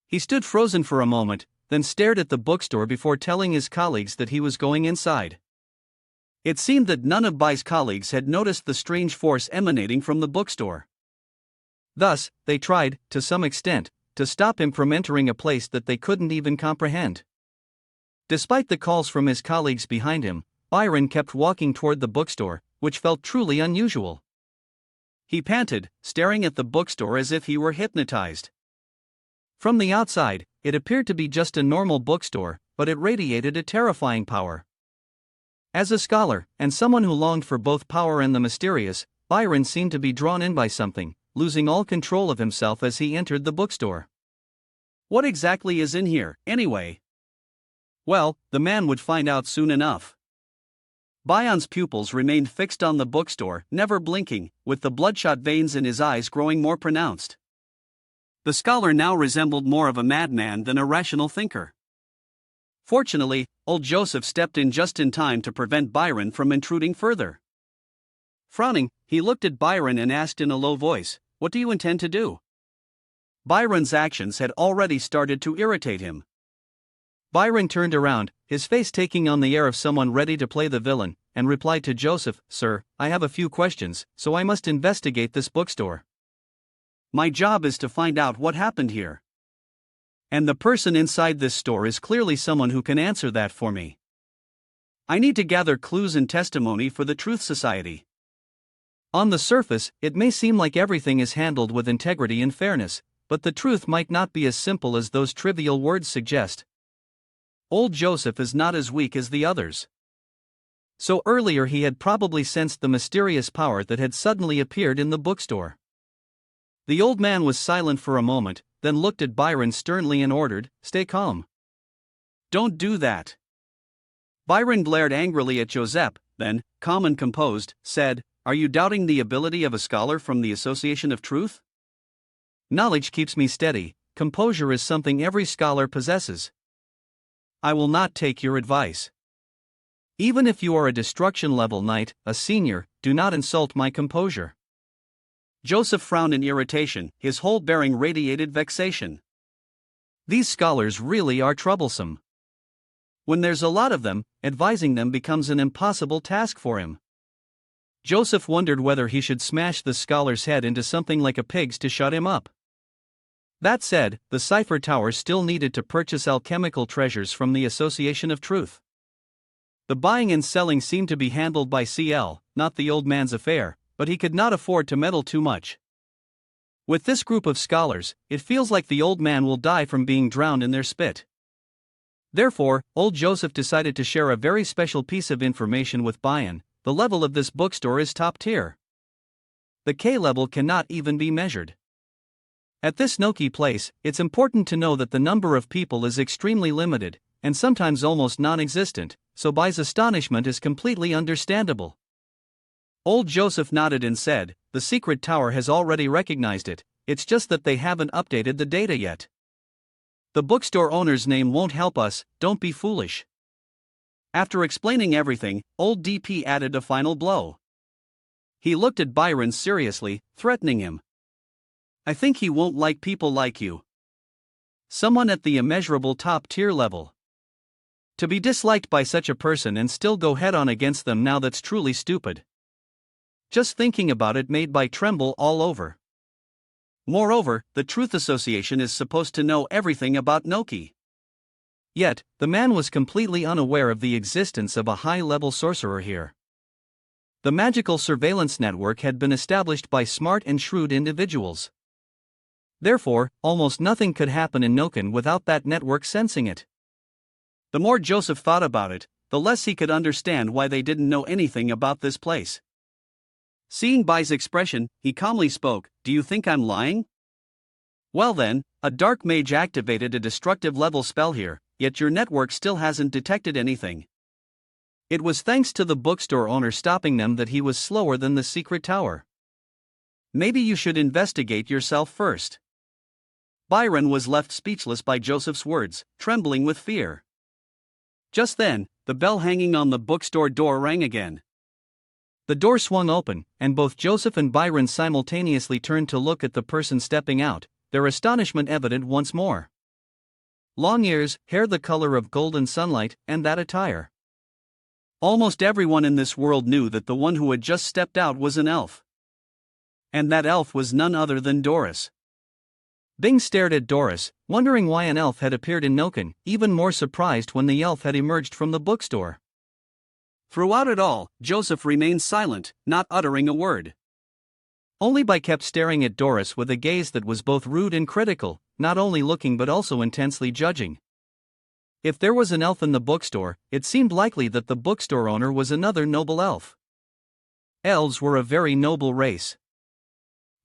A: He stood frozen for a moment, then stared at the bookstore before telling his colleagues that he was going inside. It seemed that none of Bai's colleagues had noticed the strange force emanating from the bookstore. Thus, they tried, to some extent, to stop him from entering a place that they couldn't even comprehend. Despite the calls from his colleagues behind him, Byron kept walking toward the bookstore, which felt truly unusual. He panted, staring at the bookstore as if he were hypnotized. From the outside, it appeared to be just a normal bookstore, but it radiated a terrifying power. As a scholar, and someone who longed for both power and the mysterious, Byron seemed to be drawn in by something, losing all control of himself as he entered the bookstore.
B: What exactly is in here, anyway? Well, the man would find out soon enough. Bayan's pupils remained fixed on the bookstore, never blinking, with the bloodshot veins in his eyes growing more pronounced. The scholar now resembled more of a madman than a rational thinker. Fortunately, old Joseph stepped in just in time to prevent Byron from intruding further. Frowning, he looked at Byron and asked in a low voice, "What do you intend to do?" Byron's actions had already started to irritate him. Byron turned around, his face taking on the air of someone ready to play the villain, and replied to Joseph, "Sir, I have a few questions, so I must investigate this bookstore. My job is to find out what happened here. And the person inside this store is clearly someone who can answer that for me. I need to gather clues and testimony for the Truth Society." On the surface, it may seem like everything is handled with integrity and fairness, but the truth might not be as simple as those trivial words suggest. Old Joseph is not as weak as the others. So earlier he had probably sensed the mysterious power that had suddenly appeared in the bookstore. The old man was silent for a moment, then looked at Byron sternly and ordered, "Stay calm. Don't do that." Byron glared angrily at Joseph, then, calm and composed, said, "Are you doubting the ability of a scholar from the Association of Truth? Knowledge keeps me steady, composure is something every scholar possesses. I will not take your advice. Even if you are a destruction-level knight, a senior, do not insult my composure." Joseph frowned in irritation, his whole bearing radiated vexation. These scholars really are troublesome. When there's a lot of them, advising them becomes an impossible task for him. Joseph wondered whether he should smash the scholar's head into something like a pig's to shut him up. That said, the Cipher Tower still needed to purchase alchemical treasures from the Association of Truth. The buying and selling seemed to be handled by CL, not the old man's affair, but he could not afford to meddle too much. With this group of scholars, it feels like the old man will die from being drowned in their spit. Therefore, old Joseph decided to share a very special piece of information with Bayan. The level of this bookstore is top tier. The K level cannot even be measured. At this Noki place, it's important to know that the number of people is extremely limited, and sometimes almost non-existent, so Bai's astonishment is completely understandable. Old Joseph nodded and said, "The secret tower has already recognized it, it's just that they haven't updated the data yet. The bookstore owner's name won't help us, don't be foolish." After explaining everything, old DP added a final blow. He looked at Byron seriously, threatening him. I think he won't like people like you. Someone at the immeasurable top tier level. To be disliked by such a person and still go head on against them now, that's truly stupid. Just thinking about it made Bai tremble all over. Moreover, the Truth Association is supposed to know everything about Noki. Yet, the man was completely unaware of the existence of a high-level sorcerer here. The magical surveillance network had been established by smart and shrewd individuals. Therefore, almost nothing could happen in Noken without that network sensing it. The more Joseph thought about it, the less he could understand why they didn't know anything about this place. Seeing Bai's expression, he calmly spoke, "Do you think I'm lying? Well then, a dark mage activated a destructive level spell here, yet your network still hasn't detected anything. It was thanks to the bookstore owner stopping them that he was slower than the secret tower. Maybe you should investigate yourself first." Byron was left speechless by Joseph's words, trembling with fear. Just then, the bell hanging on the bookstore door rang again. The door swung open, and both Joseph and Byron simultaneously turned to look at the person stepping out, their astonishment evident once more. Long ears, hair the color of golden sunlight, and that attire. Almost everyone in this world knew that the one who had just stepped out was an elf. And that elf was none other than Doris. Bing stared at Doris, wondering why an elf had appeared in Noken, even more surprised when the elf had emerged from the bookstore. Throughout it all, Joseph remained silent, not uttering a word. Only Bai kept staring at Doris with a gaze that was both rude and critical, not only looking but also intensely judging. If there was an elf in the bookstore, it seemed likely that the bookstore owner was another noble elf. Elves were a very noble race.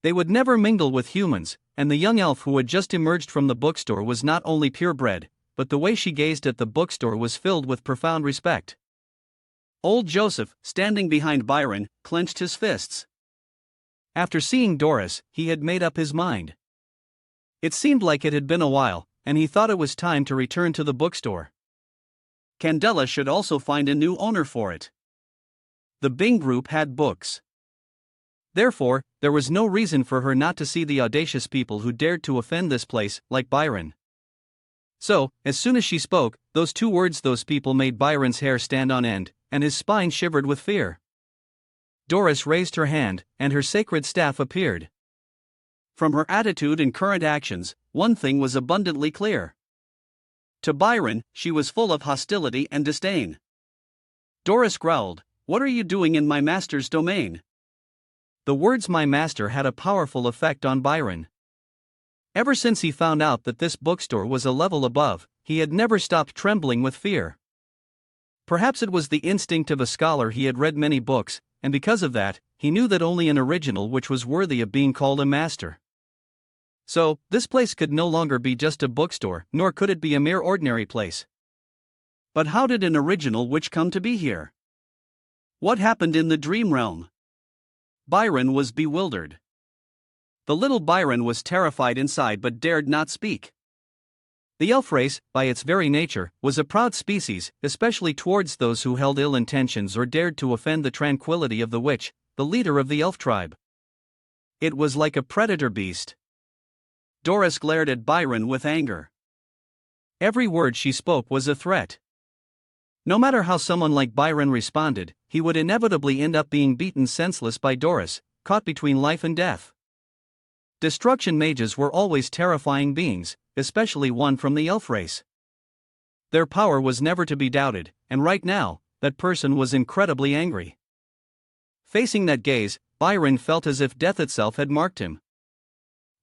B: They would never mingle with humans, and the young elf who had just emerged from the bookstore was not only purebred, but the way she gazed at the bookstore was filled with profound respect. Old Joseph, standing behind Byron, clenched his fists. After seeing Doris, he had made up his mind. It seemed like it had been a while, and he thought it was time to return to the bookstore. Candela should also find a new owner for it. The Bing group had books. Therefore, there was no reason for her not to see the audacious people who dared to offend this place, like Byron. So, as soon as she spoke, those two words "those people" made Byron's hair stand on end, and his spine shivered with fear. Doris raised her hand, and her sacred staff appeared. From her attitude and current actions, one thing was abundantly clear. To Byron, she was full of hostility and disdain. Doris growled, "What are you doing in my master's domain?" The words "my master" had a powerful effect on Byron. Ever since he found out that this bookstore was a level above, he had never stopped trembling with fear. Perhaps it was the instinct of a scholar. He had read many books, and because of that, he knew that only an original which was worthy of being called a master. So, this place could no longer be just a bookstore, nor could it be a mere ordinary place. But how did an original witch come to be here? What happened in the dream realm? Byron was bewildered. The little Byron was terrified inside but dared not speak. The elf race, by its very nature, was a proud species, especially towards those who held ill intentions or dared to offend the tranquility of the witch, the leader of the elf tribe. It was like a predator beast. Doris glared at Byron with anger. Every word she spoke was a threat. No matter how someone like Byron responded, he would inevitably end up being beaten senseless by Doris, caught between life and death. Destruction mages were always terrifying beings, especially one from the elf race. Their power was never to be doubted, and right now, that person was incredibly angry. Facing that gaze, Byron felt as if death itself had marked him.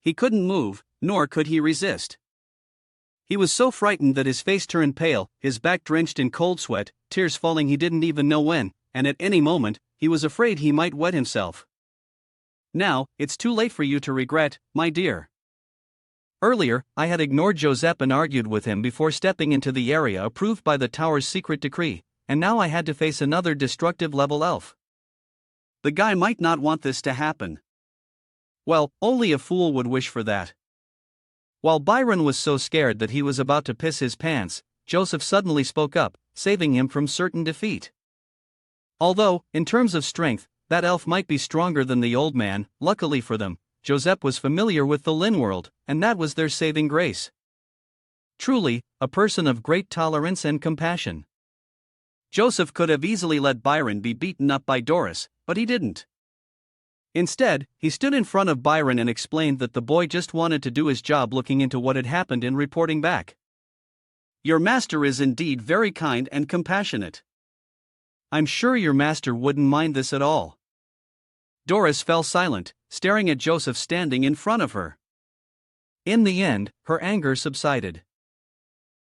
B: He couldn't move, nor could he resist. He was so frightened that his face turned pale, his back drenched in cold sweat, tears falling he didn't even know when, and at any moment, he was afraid he might wet himself. Now, it's too late for you to regret, my dear. Earlier, I had ignored Joseph and argued with him before stepping into the area approved by the tower's secret decree, and now I had to face another destructive level elf. The guy might not want this to happen. Well, only a fool would wish for that. While Byron was so scared that he was about to piss his pants, Joseph suddenly spoke up,
A: saving him from certain defeat. Although, in terms of strength, that elf might be stronger than the old man, luckily for them, Joseph was familiar with the Lin world, and that was their saving grace. Truly, a person of great tolerance and compassion. Joseph could have easily let Byron be beaten up by Doris, but he didn't. Instead, he stood in front of Byron and explained that the boy just wanted to do his job looking into what had happened and reporting back. "Your master is indeed very kind and compassionate. I'm sure your master wouldn't mind this at all." Doris fell silent, staring at Joseph standing in front of her. In the end, her anger subsided.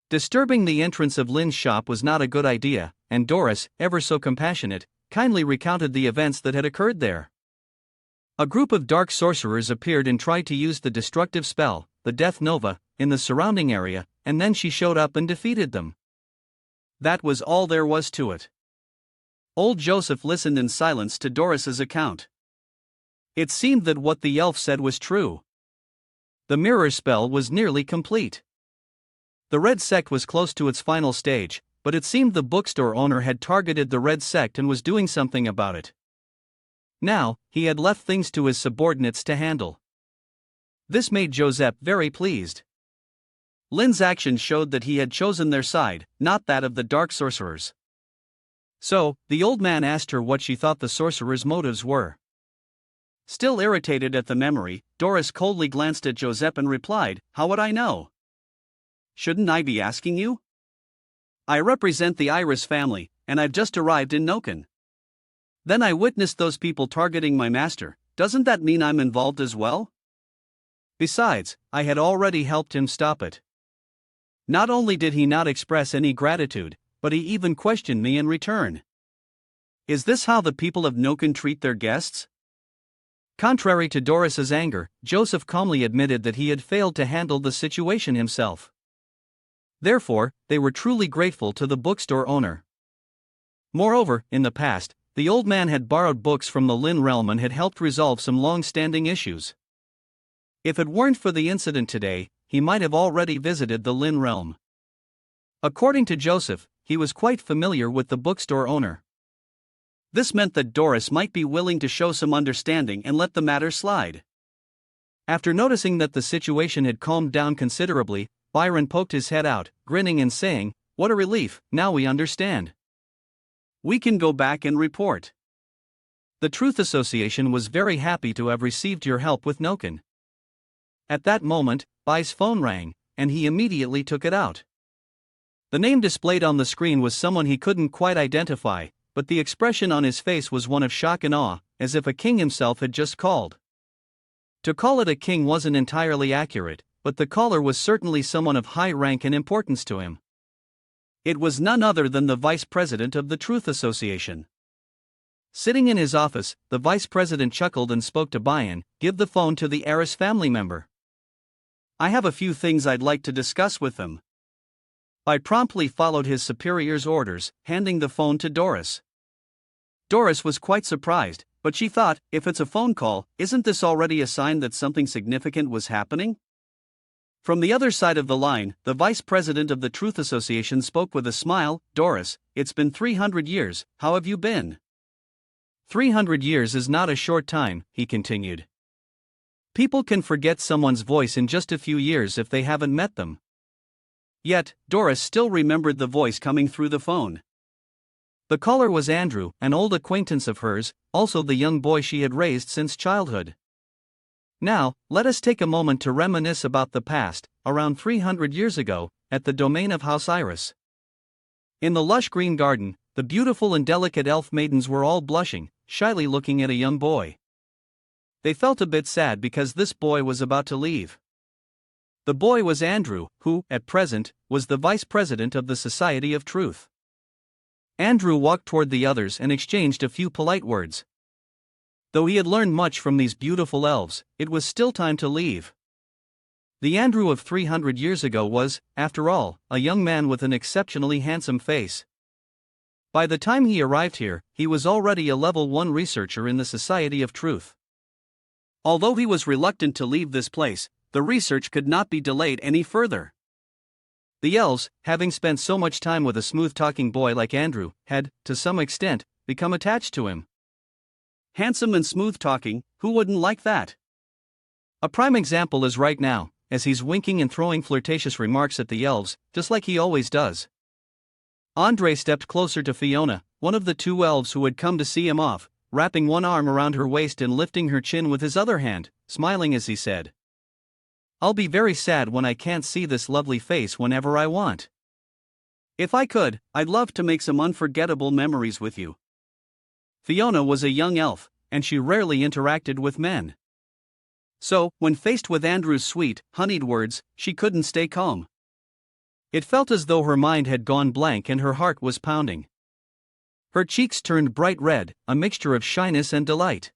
A: Disturbing the entrance of Lin's shop was not a good idea, and Doris, ever so compassionate, kindly recounted the events that had occurred there. A group of dark sorcerers appeared and tried to use the destructive spell, the Death Nova, in the surrounding area, and then she showed up and defeated them. That was all there was to it. Old Joseph listened in silence to Doris's account. It seemed that what the elf said was true. The mirror spell was nearly complete. The red sect was close to its final stage, but it seemed the bookstore owner had targeted the red sect and was doing something about it. Now, he had left things to his subordinates to handle. This made Joseph very pleased. Lin's actions showed that he had chosen their side, not that of the dark sorcerers. So, the old man asked her what she thought the sorcerers' motives were. Still irritated at the memory, Doris coldly glanced at Joseph and replied, "How would I know? Shouldn't I be asking you? I represent the Iris family, and I've just arrived in Noken. Then I witnessed those people targeting my master. Doesn't that mean I'm involved as well? Besides, I had already helped him stop it." Not only did he not express any gratitude, but he even questioned me in return. Is this how the people of Noken treat their guests? Contrary to Doris's anger, Joseph calmly admitted that he had failed to handle the situation himself. Therefore, they were truly grateful to the bookstore owner. Moreover, in the past, the old man had borrowed books from the Lin realm and had helped resolve some long-standing issues. If it weren't for the incident today, he might have already visited the Lin realm. According to Joseph, he was quite familiar with the bookstore owner. This meant that Doris might be willing to show some understanding and let the matter slide. After noticing that the situation had calmed down considerably, Byron poked his head out, grinning and saying, "What a relief, now we understand. We can go back and report." The Truth Association was very happy to have received your help with Noken. At that moment, Bai's phone rang, and he immediately took it out. The name displayed on the screen was someone he couldn't quite identify, but the expression on his face was one of shock and awe, as if a king himself had just called. To call it a king wasn't entirely accurate, but the caller was certainly someone of high rank and importance to him. It was none other than the vice president of the Truth Association. Sitting in his office, the vice president chuckled and spoke to Bayan, "Give the phone to the heiress family member. I have a few things I'd like to discuss with them." Bai promptly followed his superior's orders, handing the phone to Doris. Doris was quite surprised, but she thought, if it's a phone call, isn't this already a sign that something significant was happening? From the other side of the line, the vice president of the Truth Association spoke with a smile, "Doris, it's been 300 years, how have you been?" 300 years is not a short time, he continued. People can forget someone's voice in just a few years if they haven't met them. Yet, Doris still remembered the voice coming through the phone. The caller was Andrew, an old acquaintance of hers, also the young boy she had raised since childhood. Now, let us take a moment to reminisce about the past, around 300 years ago, at the domain of House Iris. In the lush green garden, the beautiful and delicate elf maidens were all blushing, shyly looking at a young boy. They felt a bit sad because this boy was about to leave. The boy was Andrew, who, at present, was the vice president of the Society of Truth. Andrew walked toward the others and exchanged a few polite words. Though he had learned much from these beautiful elves, it was still time to leave. The Andrew of 300 years ago was, after all, a young man with an exceptionally handsome face. By the time he arrived here, he was already a level 1 researcher in the Society of Truth. Although he was reluctant to leave this place, the research could not be delayed any further. The elves, having spent so much time with a smooth-talking boy like Andrew, had, to some extent, become attached to him. Handsome and smooth-talking, who wouldn't like that? A prime example is right now, as he's winking and throwing flirtatious remarks at the elves, just like he always does. Andre stepped closer to Fiona, one of the two elves who had come to see him off, wrapping one arm around her waist and lifting her chin with his other hand, smiling as he said, "I'll be very sad when I can't see this lovely face whenever I want. If I could, I'd love to make some unforgettable memories with you." Fiona was a young elf, and she rarely interacted with men. So, when faced with Andrew's sweet, honeyed words, she couldn't stay calm. It felt as though her mind had gone blank and her heart was pounding. Her cheeks turned bright red, a mixture of shyness and delight.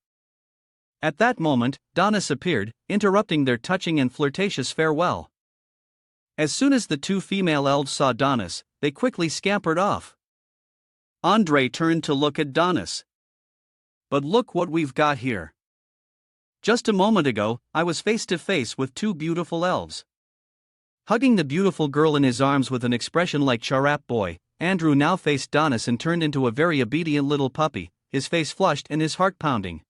A: At that moment, Donis appeared, interrupting their touching and flirtatious farewell. As soon as the two female elves saw Donis, they quickly scampered off. Andre turned to look at Donis. "But look what we've got here. Just a moment ago, I was face to face with two beautiful elves." Hugging the beautiful girl in his arms with an expression like Charap boy, Andrew now faced Donis and turned into a very obedient little puppy, his face flushed and his heart pounding.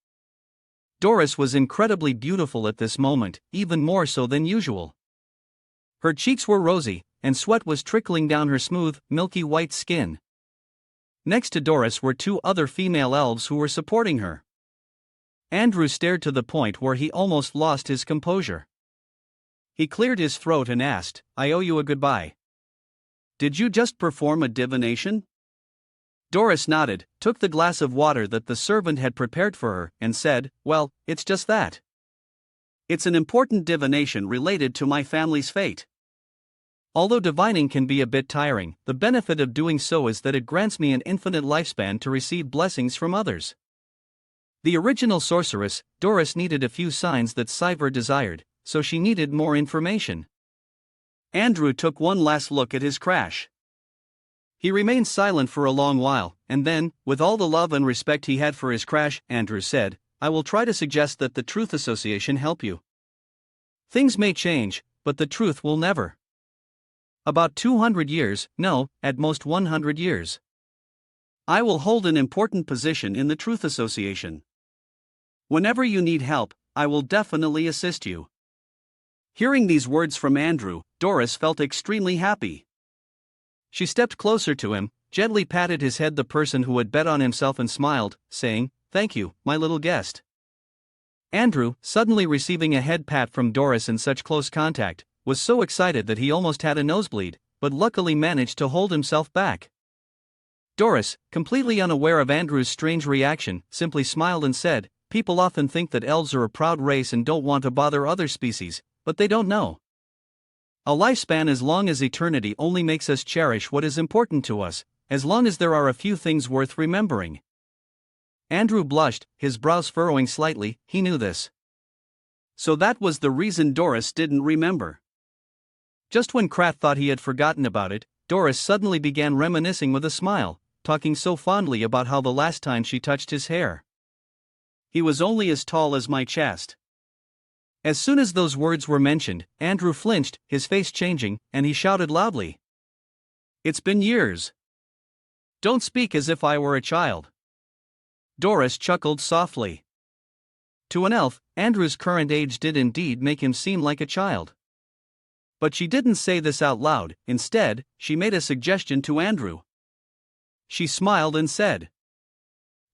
A: Doris was incredibly beautiful at this moment, even more so than usual. Her cheeks were rosy, and sweat was trickling down her smooth, milky white skin. Next to Doris were two other female elves who were supporting her. Andrew stared to the point where he almost lost his composure. He cleared his throat and asked, "I owe you a goodbye. Did you just perform a divination?" Doris nodded, took the glass of water that the servant had prepared for her, and said, "Well, it's just that. It's an important divination related to my family's fate. Although divining can be a bit tiring, the benefit of doing so is that it grants me an infinite lifespan to receive blessings from others." The original sorceress, Doris, needed a few signs that Cypher desired, so she needed more information. Andrew took one last look at his crash. He remained silent for a long while, and then, with all the love and respect he had for his crash, Andrew said, "I will try to suggest that the Truth Association help you. Things may change, but the truth will never. About 200 years, no, at most 100 years. I will hold an important position in the Truth Association. Whenever you need help, I will definitely assist you." Hearing these words from Andrew, Doris felt extremely happy. She stepped closer to him, gently patted his head, the person who had bet on himself, and smiled, saying, "Thank you, my little guest." Andrew, suddenly receiving a head pat from Doris in such close contact, was so excited that he almost had a nosebleed, but luckily managed to hold himself back. Doris, completely unaware of Andrew's strange reaction, simply smiled and said, "People often think that elves are a proud race and don't want to bother other species, but they don't know. A lifespan as long as eternity only makes us cherish what is important to us, as long as there are a few things worth remembering." Andrew blushed, his brows furrowing slightly. He knew this. So that was the reason Doris didn't remember. Just when Krat thought he had forgotten about it, Doris suddenly began reminiscing with a smile, talking so fondly about how the last time she touched his hair, he was only as tall as my chest. As soon as those words were mentioned, Andrew flinched, his face changing, and he shouted loudly, "It's been years. Don't speak as if I were a child." Doris chuckled softly. To an elf, Andrew's current age did indeed make him seem like a child. But she didn't say this out loud. Instead, she made a suggestion to Andrew. She smiled and said,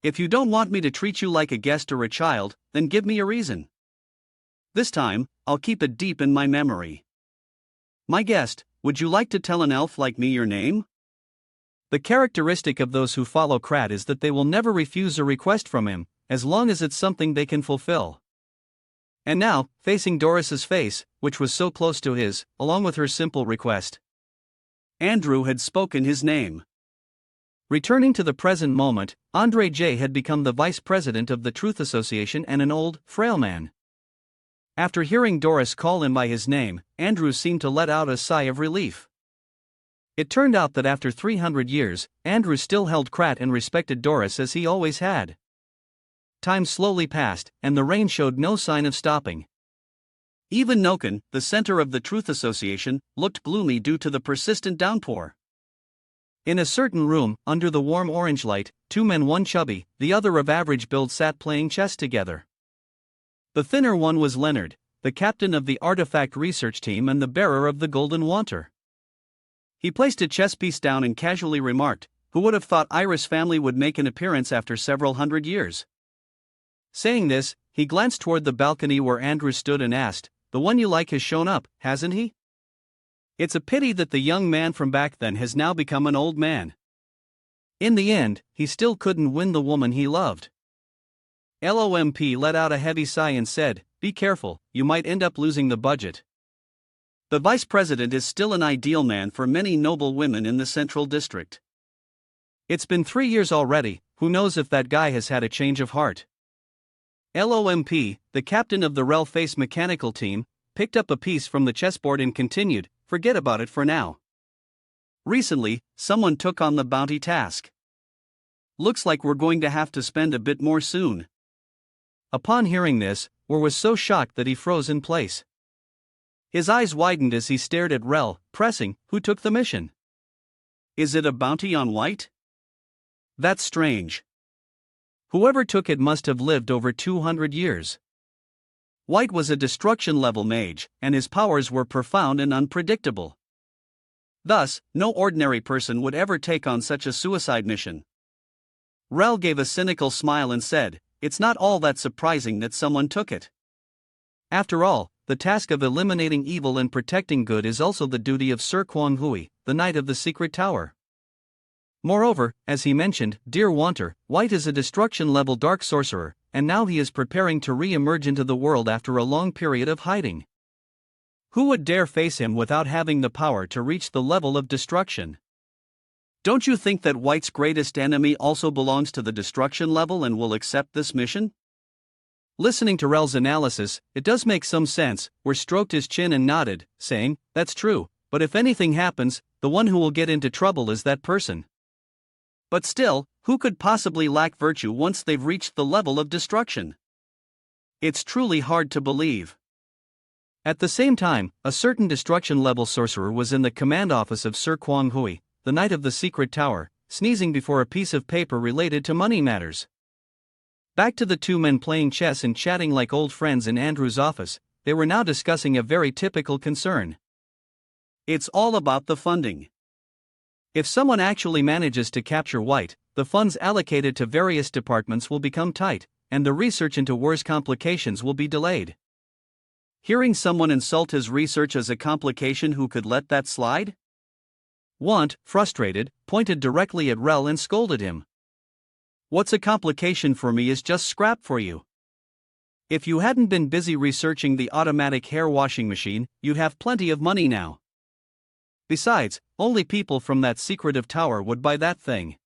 A: "If you don't want me to treat you like a guest or a child, then give me a reason. This time, I'll keep it deep in my memory. My guest, would you like to tell an elf like me your name?" The characteristic of those who follow Krat is that they will never refuse a request from him, as long as it's something they can fulfill. And now, facing Doris's face, which was so close to his, along with her simple request, Andrew had spoken his name. Returning to the present moment, Andre J. had become the vice president of the Truth Association and an old, frail man. After hearing Doris call him by his name, Andrew seemed to let out a sigh of relief. It turned out that after 300 years, Andrew still held Krat and respected Doris as he always had. Time slowly passed, and the rain showed no sign of stopping.
B: Even Noken, the center of the Truth Association, looked gloomy due to the persistent downpour.
A: In a certain room, under the warm orange light, two men, one chubby, the other of average build, sat playing chess together. The thinner one was Leonard, the captain of the artifact research team and the bearer of the golden wanter. He placed a chess piece down and casually remarked, "Who would have thought Iris family would make an appearance after several hundred years?" Saying this, he glanced toward the balcony where Andrew stood and asked, "The one you like has shown up, hasn't he? It's a pity that the young man from back then has now become an old man." In the end, he still couldn't win the woman he loved. LOMP let out a heavy sigh and said, "Be careful, you might end up losing the budget." The vice president is still an ideal man for many noble women in the Central District. It's been 3 years already, who knows if that guy has had a change of heart. LOMP, the captain of the Rel Face mechanical team, picked up a piece from the chessboard and continued, "Forget about it for now. Recently, someone took on the bounty task. Looks like we're going to have to spend a bit more soon." Upon hearing this, War was so shocked that he froze in place. His eyes widened as he stared at Rel, pressing, "Who took the mission? Is it a bounty on White? That's strange. Whoever took it must have lived over 200 years. White was a destruction-level mage, and his powers were profound and unpredictable. Thus, no ordinary person would ever take on such a suicide mission." Rel gave a cynical smile and said, "It's not all that surprising that someone took it. After all, the task of eliminating evil and protecting good is also the duty of Sir Kwang Hui, the Knight of the Secret Tower. Moreover, as he mentioned, dear Wanter, White is a destruction-level dark sorcerer, and now he is preparing to re-emerge into the world after a long period of hiding. Who would dare face him without having the power to reach the level of destruction? Don't you think that White's greatest enemy also belongs to the destruction level and will accept this mission?" Listening to Rel's analysis, it does make some sense. War stroked his chin and nodded, saying, "That's true, but if anything happens, the one who will get into trouble is that person. But still, who could possibly lack virtue once they've reached the level of destruction? It's truly hard to believe." At the same time, a certain destruction-level sorcerer was in the command office of Sir Kwang Hui, the Knight of the Secret Tower, sneezing before a piece of paper related to money matters. Back to the two men playing chess and chatting like old friends in Andrew's office, they were now discussing a very typical concern. It's all about the funding. If someone actually manages to capture White, the funds allocated to various departments will become tight, and the research into War's complications will be delayed. Hearing someone insult his research as a complication, who could let that slide? Want, frustrated, pointed directly at Rel and scolded him. "What's a complication for me is just scrap for you. If you hadn't been busy researching the automatic hair washing machine, you'd have plenty of money now. Besides, only people from that secretive tower would buy that thing.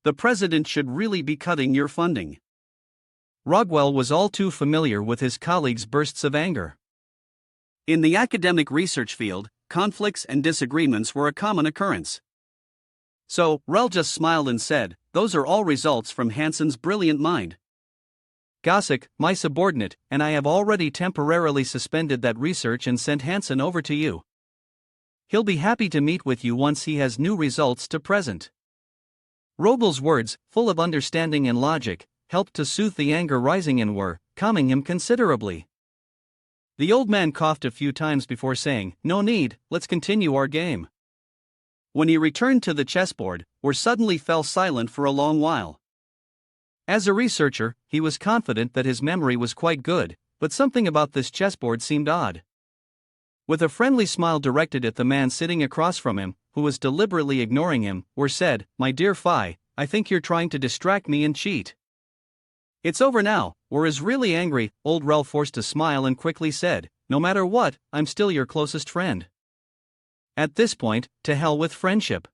A: The president should really be cutting your funding." Rogwell was all too familiar with his colleagues' bursts of anger. In the academic research field, conflicts and disagreements were a common occurrence. So, Rel just smiled and said, "Those are all results from Hansen's brilliant mind. Gossick, my subordinate, and I have already temporarily suspended that research and sent Hansen over to you. He'll be happy to meet with you once he has new results to present." Rogel's words, full of understanding and logic, helped to soothe the anger rising in War, calming him considerably. The old man coughed a few times before saying, "No need, let's continue our game." When he returned to the chessboard, War suddenly fell silent for a long while. As a researcher, he was confident that his memory was quite good, but something about this chessboard seemed odd. With a friendly smile directed at the man sitting across from him, who was deliberately ignoring him, War said, "My dear Phi, I think you're trying to distract me and cheat." "It's over now." War is really angry. Old Rel forced a smile and quickly said, "No matter what, I'm still your closest friend." At this point, to hell with friendship.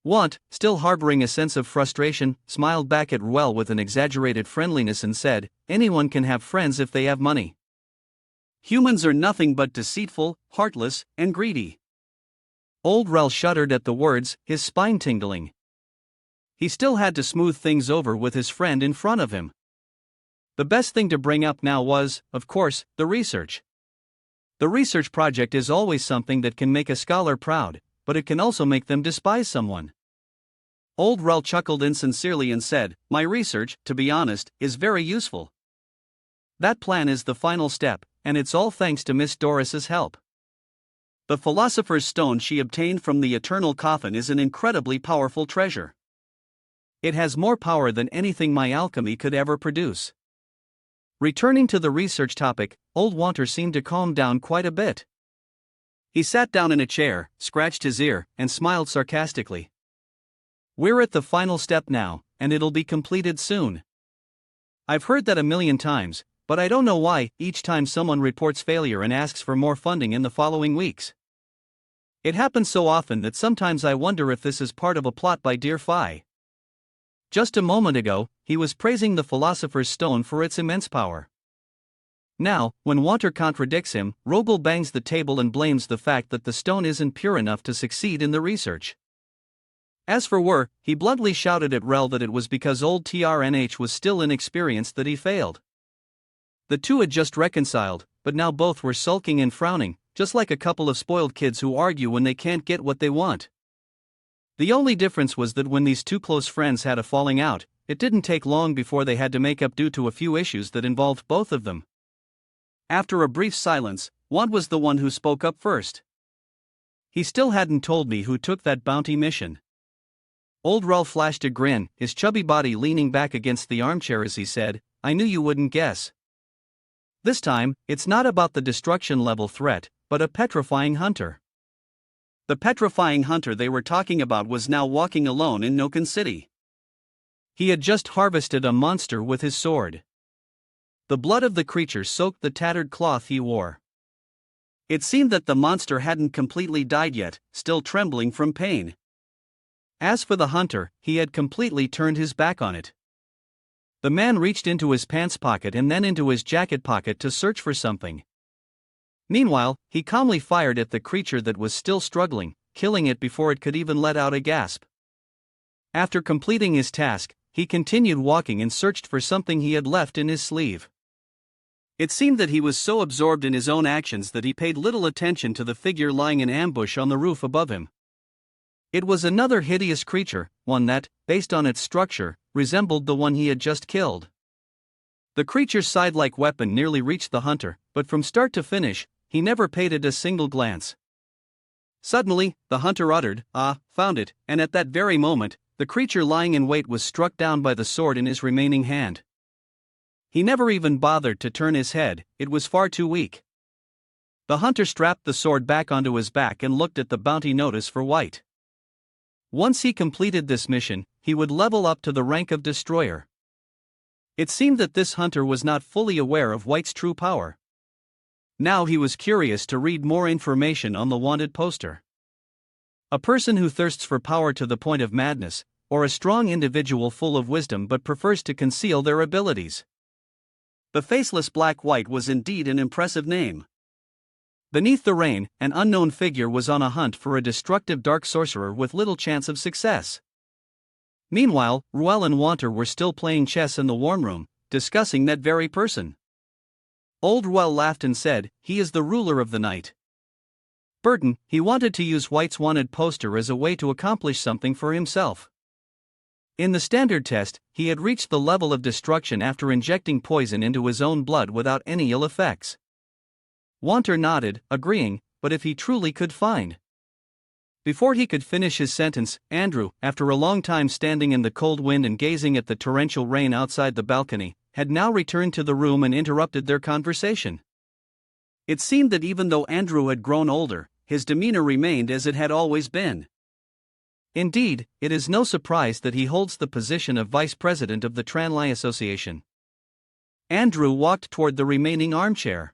A: Want, still harboring a sense of frustration, smiled back at Rel with an exaggerated friendliness and said, "Anyone can have friends if they have money. Humans are nothing but deceitful, heartless, and greedy." Old Rel shuddered at the words, his spine tingling. He still had to smooth things over with his friend in front of him. The best thing to bring up now was, of course, the research. The research project is always something that can make a scholar proud, but it can also make them despise someone. Old Rel chuckled insincerely and said, "My research, to be honest, is very useful. That plan is the final step, and it's all thanks to Miss Doris's help. The Philosopher's Stone she obtained from the Eternal Coffin is an incredibly powerful treasure. It has more power than anything my alchemy could ever produce." Returning to the research topic, Old Wanter seemed to calm down quite a bit. He sat down in a chair, scratched his ear, and smiled sarcastically. "We're at the final step now, and it'll be completed soon. I've heard that a million times, but I don't know why each time someone reports failure and asks for more funding in the following weeks. It happens so often that sometimes I wonder if this is part of a plot by Dear Phi." Just a moment ago, he was praising the Philosopher's Stone for its immense power. Now, when Wanter contradicts him, Rogel bangs the table and blames the fact that the stone isn't pure enough to succeed in the research. As for Wer, he bluntly shouted at Rel that it was because old TRNH was still inexperienced that he failed. The two had just reconciled, but now both were sulking and frowning, just like a couple of spoiled kids who argue when they can't get what they want. The only difference was that when these two close friends had a falling out, it didn't take long before they had to make up due to a few issues that involved both of them. After a brief silence, Wand was the one who spoke up first. "He still hadn't told me who took that bounty mission." Old Rel flashed a grin, his chubby body leaning back against the armchair as he said, "I knew you wouldn't guess. This time, it's not about the destruction level threat, but a petrifying hunter." The petrifying hunter they were talking about was now walking alone in Noken City. He had just harvested a monster with his sword. The blood of the creature soaked the tattered cloth he wore. It seemed that the monster hadn't completely died yet, still trembling from pain. As for the hunter, he had completely turned his back on it. The man reached into his pants pocket and then into his jacket pocket to search for something. Meanwhile, he calmly fired at the creature that was still struggling, killing it before it could even let out a gasp. After completing his task, he continued walking and searched for something he had left in his sleeve. It seemed that he was so absorbed in his own actions that he paid little attention to the figure lying in ambush on the roof above him. It was another hideous creature, one that, based on its structure, resembled the one he had just killed. The creature's side-like weapon nearly reached the hunter, but from start to finish, he never paid it a single glance. Suddenly, the hunter uttered, "Ah, found it," and at that very moment, the creature lying in wait was struck down by the sword in his remaining hand. He never even bothered to turn his head, it was far too weak. The hunter strapped the sword back onto his back and looked at the bounty notice for White. Once he completed this mission, he would level up to the rank of destroyer. It seemed that this hunter was not fully aware of White's true power. Now he was curious to read more information on the wanted poster. A person who thirsts for power to the point of madness, or a strong individual full of wisdom but prefers to conceal their abilities. The faceless Black White was indeed an impressive name. Beneath the rain, an unknown figure was on a hunt for a destructive dark sorcerer with little chance of success. Meanwhile, Ruel and Wanter were still playing chess in the warm room, discussing that very person. Old Ruel laughed and said, "He is the ruler of the night." Burton, he wanted to use White's wanted poster as a way to accomplish something for himself. In the standard test, he had reached the level of destruction after injecting poison into his own blood without any ill effects. Wanter nodded, agreeing, but if he truly could find. Before he could finish his sentence, Andrew, after a long time standing in the cold wind and gazing at the torrential rain outside the balcony, had now returned to the room and interrupted their conversation. It seemed that even though Andrew had grown older, his demeanor remained as it had always been. Indeed, it is no surprise that he holds the position of vice president of the Tranlai Association. Andrew walked toward the remaining armchair.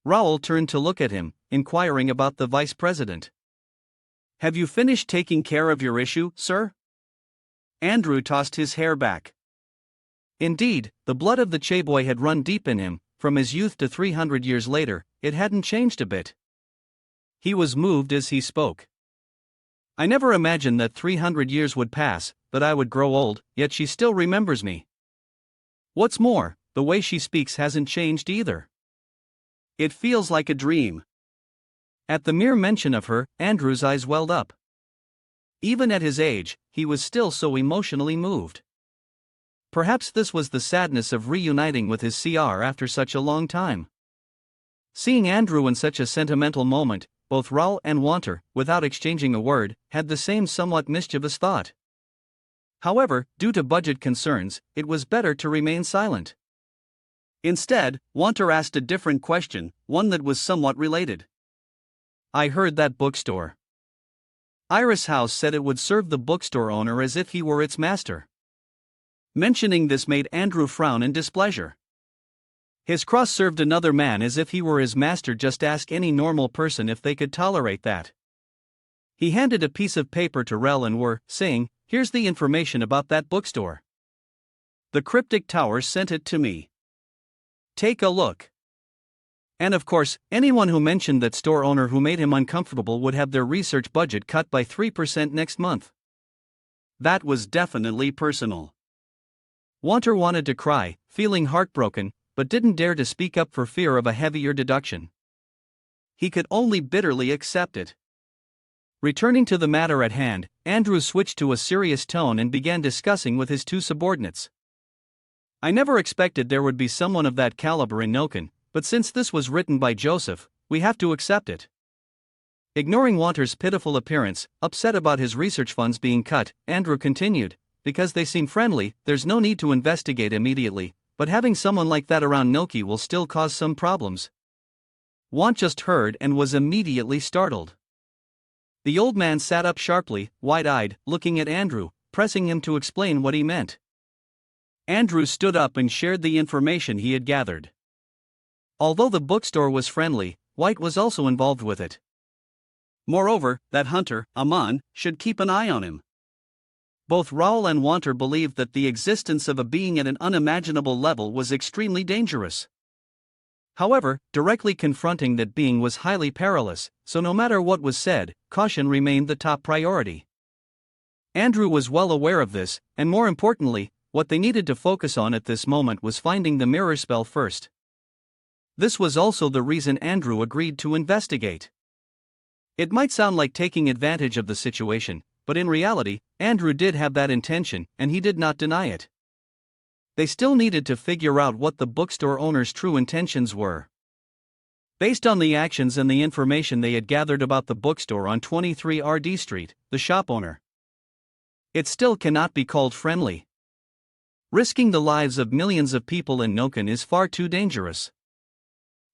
A: Raoul turned to look at him, inquiring about the vice president. "Have you finished taking care of your issue, sir?" Andrew tossed his hair back. Indeed, the blood of the Chaeboy had run deep in him, from his youth to 300 years later, it hadn't changed a bit. He was moved as he spoke. "I never imagined that 300 years would pass, that I would grow old, yet she still remembers me. What's more, the way she speaks hasn't changed either."
B: It feels like a dream.
A: At the mere mention of her, Andrew's eyes welled up. Even at his age, he was still so emotionally moved. Perhaps this was the sadness of reuniting with his CR after such a long time. Seeing Andrew in such a sentimental moment, both Raoul and Wanter, without exchanging a word, had the same somewhat mischievous thought. However, due to budget concerns, it was better to remain silent.
B: Instead, Wanter asked a different question, one that was somewhat related.
A: I heard that bookstore. Iris House said it would serve the bookstore owner as if he were its master.
B: Mentioning this made Andrew frown in displeasure.
A: His cross served another man as if he were his master. Just ask any normal person if they could tolerate that. He handed a piece of paper to Rel and Were, saying, "Here's the information about that bookstore.
B: The cryptic tower sent it to me. Take a look."
A: And of course, anyone who mentioned that store owner who made him uncomfortable would have their research budget cut by 3% next month.
B: That was definitely personal.
A: Wanter wanted to cry, feeling heartbroken, but didn't dare to speak up for fear of a heavier deduction.
B: He could only bitterly accept it.
A: Returning to the matter at hand, Andrew switched to a serious tone and began discussing with his two subordinates. "I never expected there would be someone of that caliber in Noken, but since this was written by Joseph, we have to accept it." Ignoring Wanter's pitiful appearance, upset about his research funds being cut, Andrew continued, "Because they seem friendly, there's no need to investigate immediately, but having someone like that around Noki will still cause some problems." Want just heard and was immediately startled. The old man sat up sharply, wide-eyed, looking at Andrew, pressing him to explain what he meant.
B: Andrew stood up and shared the information he had gathered.
A: Although the bookstore was friendly, White was also involved with it.
B: Moreover, that hunter, Aman, should keep an eye on him. Both Raoul and Wanter believed that the existence of a being at an unimaginable level was extremely dangerous.
A: However, directly confronting that being was highly perilous, so no matter what was said, caution remained the top priority. Andrew was well aware of this, and more importantly, what they needed to focus on at this moment was finding the mirror spell first. This was also the reason Andrew agreed to investigate. It might sound like taking advantage of the situation, but in reality, Andrew did have that intention, and he did not deny it. They still needed to figure out what the bookstore owner's true intentions were. Based on the actions and the information they had gathered about the bookstore on 23 RD Street, the shop owner, it still cannot be called friendly. Risking the lives of millions of people in Noken is far too dangerous.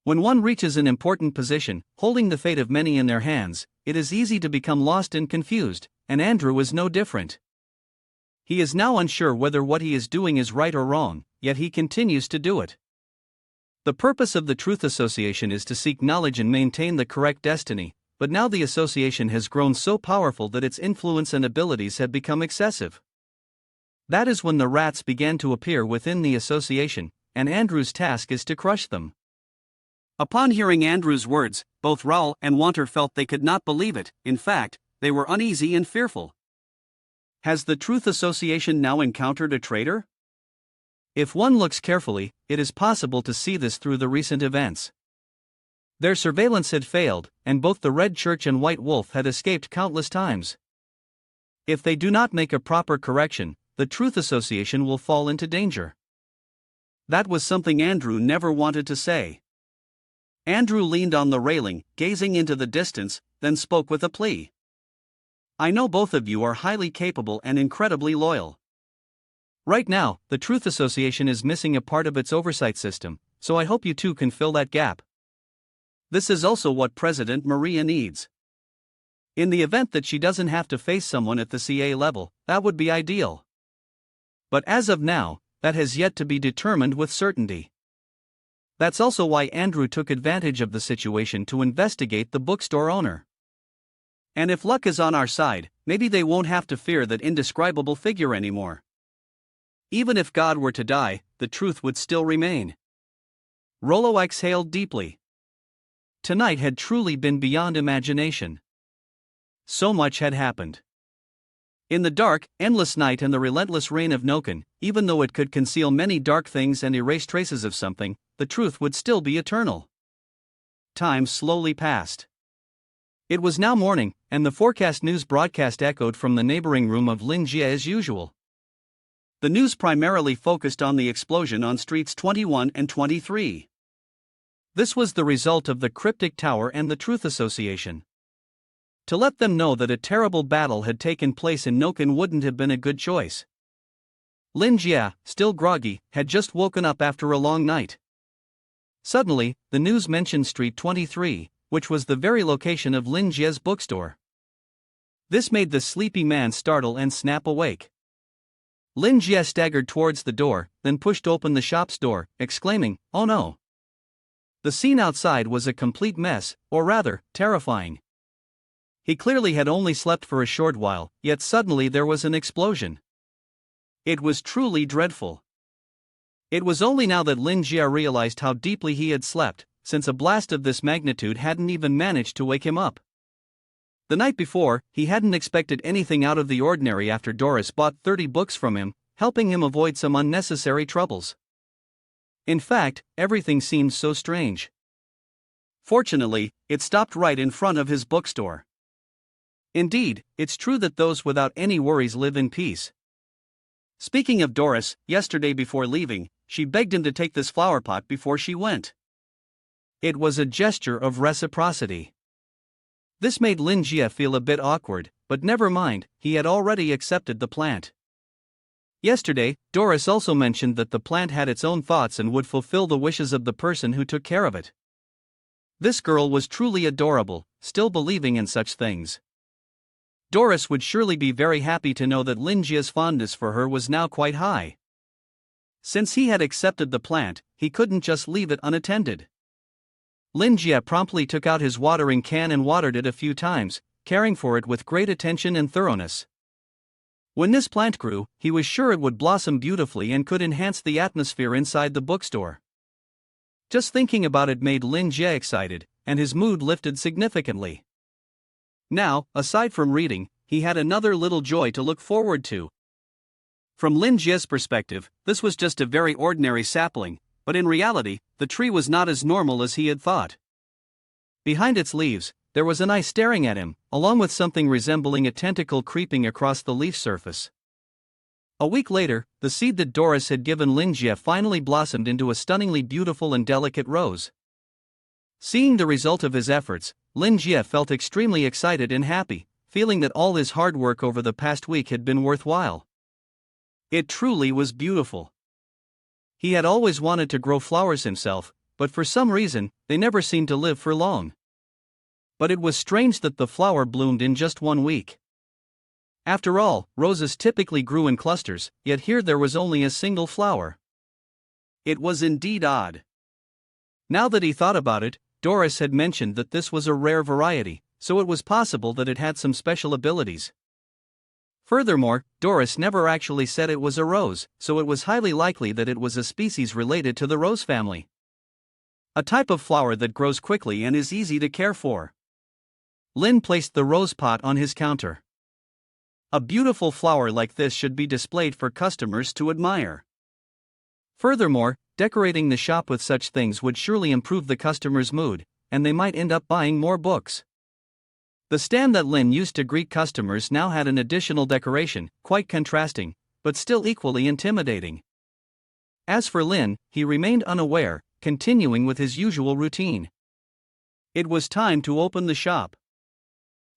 A: When one reaches an important position, holding the fate of many in their hands, it is easy to become lost and confused, and Andrew is no different. He is now unsure whether what he is doing is right or wrong, yet he continues to do it. The purpose of the Truth Association is to seek knowledge and maintain the correct destiny, but now the association has grown so powerful that its influence and abilities have become excessive. That is when the rats began to appear within the association, and Andrew's task is to crush them.
B: Upon hearing Andrew's words, both Raoul and Wanter felt they could not believe it. In fact, they were uneasy and fearful. Has the Truth Association now encountered a traitor?
A: If one looks carefully, it is possible to see this through the recent events. Their surveillance had failed, and both the Red Church and White Wolf had escaped countless times. If they do not make a proper correction, the Truth Association will fall into danger.
B: That was something Andrew never wanted to say. Andrew leaned on the railing, gazing into the distance, then spoke with a plea. "I know both of you are highly capable and incredibly loyal.
A: Right now, the Truth Association is missing a part of its oversight system, so I hope you two can fill that gap.
B: This is also what President Maria needs.
A: In the event that she doesn't have to face someone at the CA level, that would be ideal. But as of now, that has yet to be determined with certainty. That's also why Andrew took advantage of the situation to investigate the bookstore owner.
B: And if luck is on our side, maybe they won't have to fear that indescribable figure anymore. Even if God were to die, the truth would still remain."
A: Rollo exhaled deeply. Tonight had truly been beyond imagination. So much had happened. In the dark, endless night and the relentless reign of Noken, even though it could conceal many dark things and erase traces of something, the truth would still be eternal.
B: time slowly passed. It was now morning, and the forecast news broadcast echoed from the neighboring room of Lin Jie as usual. The news primarily focused on the explosion on streets 21 and 23. This was the result of the cryptic tower and the Truth Association. To let them know that a terrible battle had taken place in Noken wouldn't have been a good choice. Lin Jie, still groggy, had just woken up after a long night. Suddenly, the news mentioned Street 23, which was the very location of Lin Jie's bookstore. This made the sleepy man startle and snap awake. Lin Jie staggered towards the door, then pushed open the shop's door, exclaiming, "Oh no!" The scene outside was a complete mess, or rather, terrifying. He clearly had only slept for a short while, yet suddenly there was an explosion. It was truly dreadful. It was only now that Lin Jie realized how deeply he had slept, since a blast of this magnitude hadn't even managed to wake him up. The night before, he hadn't expected anything out of the ordinary after Doris bought 30 books from him, helping him avoid some unnecessary troubles. In fact, everything seemed so strange. Fortunately, it stopped right in front of his bookstore. Indeed, it's true that those without any worries live in peace. Speaking of Doris, yesterday before leaving, she begged him to take this flower pot before she went. It was a gesture of reciprocity. This made Lin Jie feel a bit awkward, but never mind, he had already accepted the plant. Yesterday, Doris also mentioned that the plant had its own thoughts and would fulfill the wishes of the person who took care of it. This girl was truly adorable, still believing in such things. Doris would surely be very happy to know that Lin Jie's fondness for her was now quite high. Since he had accepted the plant, he couldn't just leave it unattended. Lin Jie promptly took out his watering can and watered it a few times, caring for it with great attention and thoroughness. When this plant grew, he was sure it would blossom beautifully and could enhance the atmosphere inside the bookstore. Just thinking about it made Lin Jie excited, and his mood lifted significantly. Now, aside from reading, he had another little joy to look forward to. From Lin Jie's perspective, this was just a very ordinary sapling, but in reality, the tree was not as normal as he had thought. Behind its leaves, there was an eye staring at him, along with something resembling a tentacle creeping across the leaf surface. A week later, the seed that Doris had given Lin Jie finally blossomed into a stunningly beautiful and delicate rose. Seeing the result of his efforts, Lin Jie felt extremely excited and happy, feeling that all his hard work over the past week had been worthwhile. It truly was beautiful. He had always wanted to grow flowers himself, but for some reason, they never seemed to live for long. But it was strange that the flower bloomed in just 1 week. After all, roses typically grew in clusters, yet here there was only a single flower. It was indeed odd. Now that he thought about it, Doris had mentioned that this was a rare variety, so it was possible that it had some special abilities. Furthermore, Doris never actually said it was a rose, so it was highly likely that it was a species related to the rose family. A type of flower that grows quickly and is easy to care for. Lin placed the rose pot on his counter. A beautiful flower like this should be displayed for customers to admire. Furthermore, decorating the shop with such things would surely improve the customer's mood, and they might end up buying more books. The stand that Lin used to greet customers now had an additional decoration, quite contrasting, but still equally intimidating. As for Lin, he remained unaware, continuing with his usual routine. It was time to open the shop.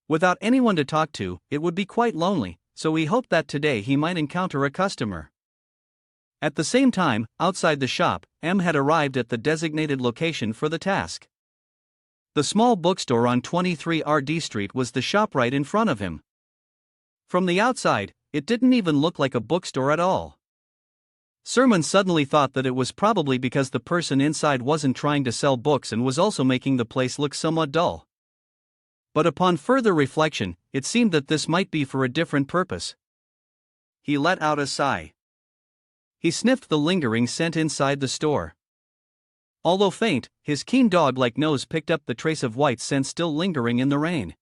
B: Without anyone to talk to, it would be quite lonely, so he hoped that today he might encounter a customer. At the same time, outside the shop, M had arrived at the designated location for the task. The small bookstore on 23 RD Street was the shop right in front of him. From the outside, it didn't even look like a bookstore at all. Sermon suddenly thought that it was probably because the person inside wasn't trying to sell books and was also making the place look somewhat dull. But upon further reflection, it seemed that this might be for a different purpose. He let out a sigh. He sniffed the lingering scent inside the store. Although faint, his keen dog-like nose picked up the trace of white scent still lingering in the rain.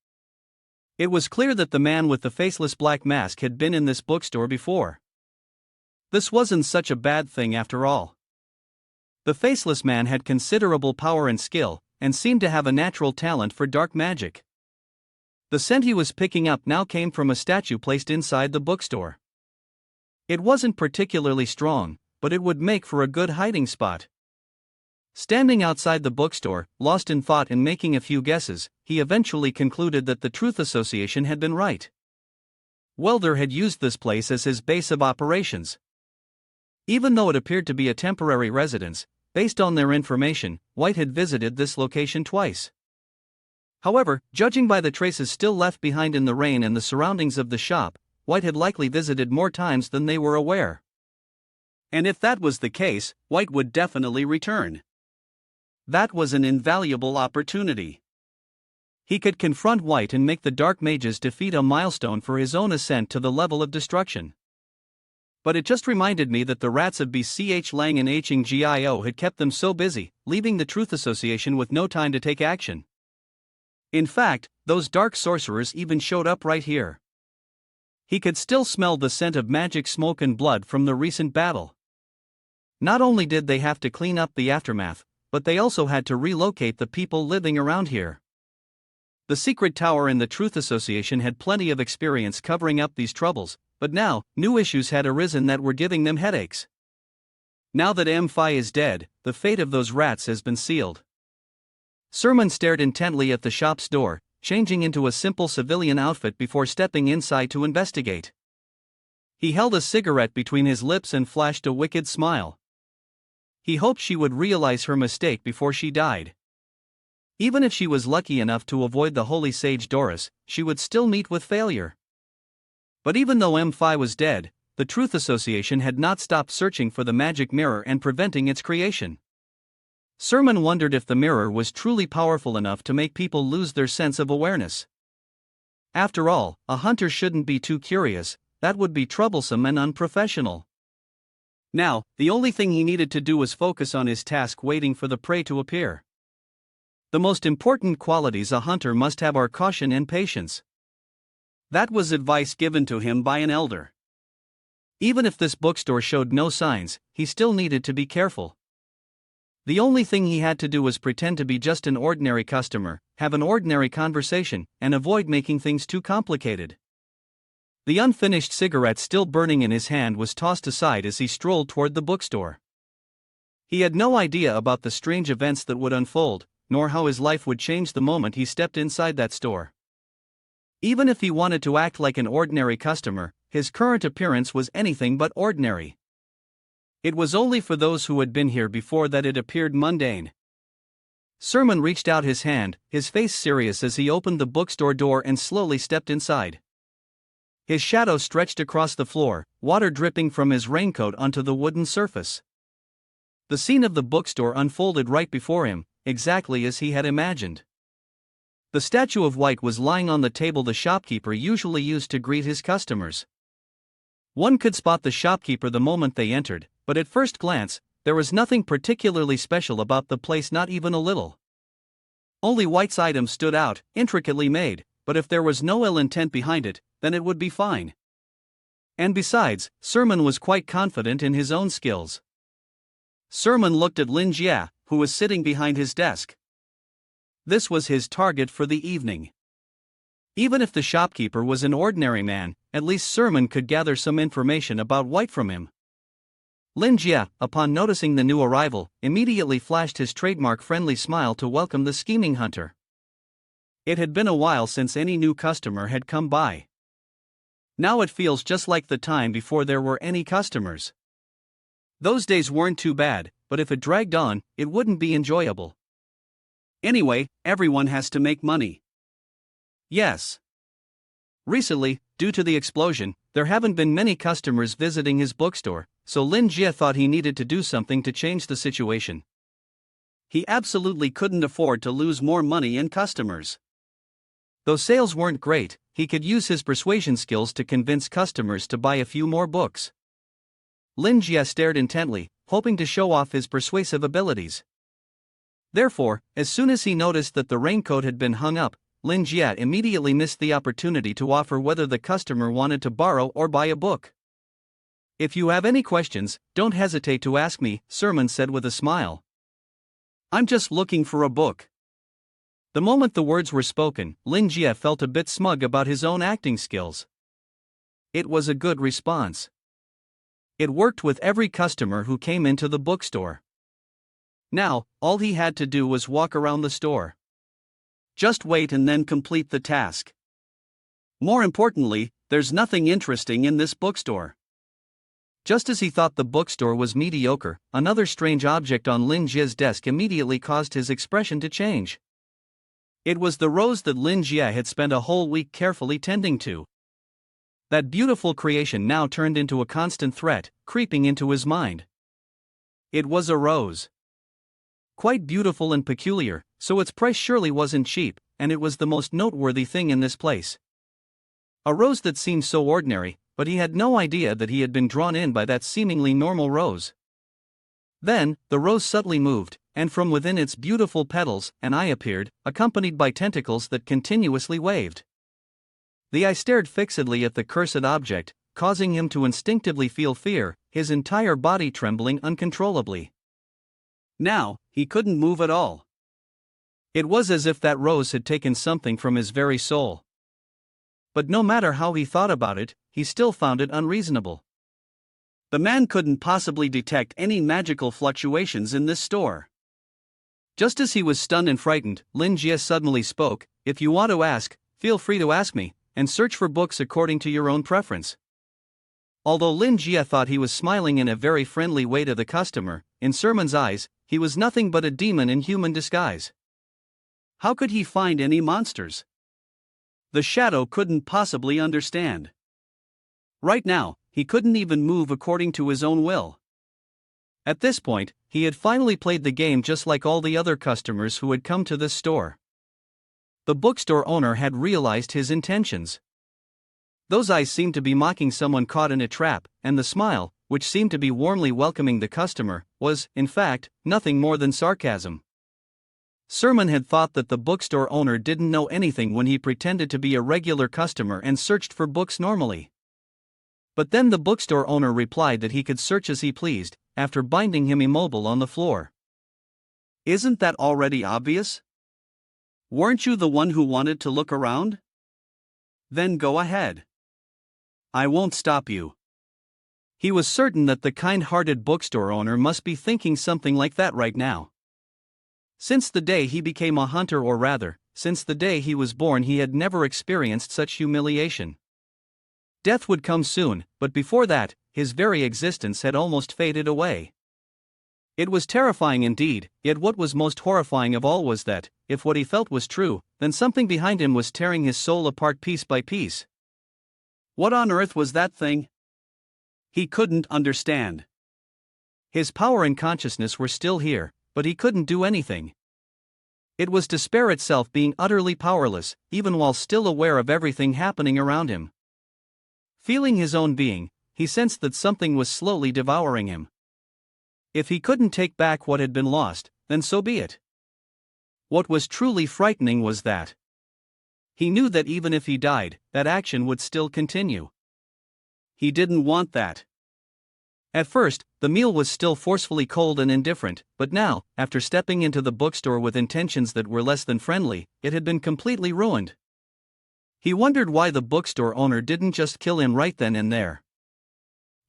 B: It was clear that the man with the faceless black mask had been in this bookstore before. This wasn't such a bad thing after all. The faceless man had considerable power and skill,
A: and seemed to have a natural talent for dark magic. The scent he was picking up now came from a statue placed inside the bookstore. It wasn't particularly strong, but it would make for a good hiding spot. Standing outside the bookstore, lost in thought and making a few guesses, he eventually concluded that the Truth Association had been right. Welder had used this place as his base of operations. Even though it appeared to be a temporary residence, based on their information, White had visited this location twice. However, judging by the traces still left behind in the rain and the surroundings of the shop, White had likely visited more times than they were aware. And if that was the case, White would definitely return. That was an invaluable opportunity. He could confront White and make the Dark Mages defeat a milestone for his own ascent to the level of destruction. But it just reminded me that the rats of BCH Lang and Hing Gio had kept them so busy, leaving the Truth Association with no time to take action. In fact, those dark sorcerers even showed up right here. He could still smell the scent of magic smoke and blood from the recent battle. Not only did they have to clean up the aftermath, but they also had to relocate the people living around here. The secret tower and the Truth Association had plenty of experience covering up these troubles, but now, new issues had arisen that were giving them headaches. Now that M-Phi is dead, the fate of those rats has been sealed. Sermon stared intently at the shop's door, changing into a simple civilian outfit before stepping inside to investigate. He held a cigarette between his lips and flashed a wicked smile. He hoped she would realize her mistake before she died. Even if she was lucky enough to avoid the holy sage Doris, she would still meet with failure. But even though M-Phi was dead, the Truth Association had not stopped searching for the magic mirror and preventing its creation. Sermon wondered if the mirror was truly powerful enough to make people lose their sense of awareness. After all, a hunter shouldn't be too curious, that would be troublesome and unprofessional. Now, the only thing he needed to do was focus on his task, waiting for the prey to appear. The most important qualities a hunter must have are caution and patience. That was advice given to him by an elder. Even if this bookstore showed no signs, he still needed to be careful. The only thing he had to do was pretend to be just an ordinary customer, have an ordinary conversation, and avoid making things too complicated. The unfinished cigarette still burning in his hand was tossed aside as he strolled toward the bookstore. He had no idea about the strange events that would unfold, nor how his life would change the moment he stepped inside that store. Even if he wanted to act like an ordinary customer, his current appearance was anything but ordinary. It was only for those who had been here before that it appeared mundane. Sermon reached out his hand, his face serious as he opened the bookstore door and slowly stepped inside. His shadow stretched across the floor, water dripping from his raincoat onto the wooden surface. The scene of the bookstore unfolded right before him, exactly as he had imagined. The statue of White was lying on the table the shopkeeper usually used to greet his customers. One could spot the shopkeeper the moment they entered, but at first glance, there was nothing particularly special about the place, not even a little. Only White's item stood out, intricately made, but if there was no ill intent behind it, then it would be fine. And besides, Sermon was quite confident in his own skills. Sermon looked at Lin Jia, who was sitting behind his desk. This was his target for the evening. Even if the shopkeeper was an ordinary man, at least Sermon could gather some information about White from him. Lin Jia, upon noticing the new arrival, immediately flashed his trademark friendly smile to welcome the scheming hunter. It had been a while since any new customer had come by. Now it feels just like the time before there were any customers. Those days weren't too bad, but if it dragged on, it wouldn't be enjoyable. Anyway, everyone has to make money. Yes. Recently, due to the explosion, there haven't been many customers visiting his bookstore, so Lin Jia thought he needed to do something to change the situation. He absolutely couldn't afford to lose more money in customers. Though sales weren't great, he could use his persuasion skills to convince customers to buy a few more books. Lin Jia stared intently, hoping to show off his persuasive abilities. Therefore, as soon as he noticed that the raincoat had been hung up, Lin Jia immediately missed the opportunity to offer whether the customer wanted to borrow or buy a book. "If you have any questions, don't hesitate to ask me," Sermon said with a smile. "I'm just looking for a book." The moment the words were spoken, Lin Jie felt a bit smug about his own acting skills. It was a good response. It worked with every customer who came into the bookstore. Now, all he had to do was walk around the store. Just wait and then complete the task. More importantly, there's nothing interesting in this bookstore. Just as he thought the bookstore was mediocre, another strange object on Lin Jie's desk immediately caused his expression to change. It was the rose that Lin Jie had spent a whole week carefully tending to. That beautiful creation now turned into a constant threat, creeping into his mind. It was a rose. Quite beautiful and peculiar, so its price surely wasn't cheap, and it was the most noteworthy thing in this place. A rose that seemed so ordinary, but he had no idea that he had been drawn in by that seemingly normal rose. Then, the rose subtly moved, and from within its beautiful petals, an eye appeared, accompanied by tentacles that continuously waved. The eye stared fixedly at the cursed object, causing him to instinctively feel fear, his entire body trembling uncontrollably. Now, he couldn't move at all. It was as if that rose had taken something from his very soul. But no matter how he thought about it, he still found it unreasonable. The man couldn't possibly detect any magical fluctuations in this store. Just as he was stunned and frightened, Lin Jie suddenly spoke, "If you want to ask, feel free to ask me, and search for books according to your own preference." Although Lin Jie thought he was smiling in a very friendly way to the customer, in Sermon's eyes, he was nothing but a demon in human disguise. How could he find any monsters? The shadow couldn't possibly understand. Right now, he couldn't even move according to his own will. At this point, he had finally played the game just like all the other customers who had come to this store. The bookstore owner had realized his intentions. Those eyes seemed to be mocking someone caught in a trap, and the smile, which seemed to be warmly welcoming the customer, was, in fact, nothing more than sarcasm. Sermon had thought that the bookstore owner didn't know anything when he pretended to be a regular customer and searched for books normally. But then the bookstore owner replied that he could search as he pleased, after binding him immobile on the floor. Isn't that already obvious? Weren't you the one who wanted to look around? Then go ahead. I won't stop you. He was certain that the kind-hearted bookstore owner must be thinking something like that right now. Since the day he became a hunter, or rather, since the day he was born, he had never experienced such humiliation. Death would come soon, but before that, his very existence had almost faded away. It was terrifying indeed, yet what was most horrifying of all was that, if what he felt was true, then something behind him was tearing his soul apart piece by piece. What on earth was that thing? He couldn't understand. His power and consciousness were still here, but he couldn't do anything. It was despair itself, being utterly powerless, even while still aware of everything happening around him. Feeling his own being, he sensed that something was slowly devouring him. If he couldn't take back what had been lost, then so be it. What was truly frightening was that he knew that even if he died, that action would still continue. He didn't want that. At first, the meal was still forcefully cold and indifferent, but now, after stepping into the bookstore with intentions that were less than friendly, it had been completely ruined. He wondered why the bookstore owner didn't just kill him right then and there.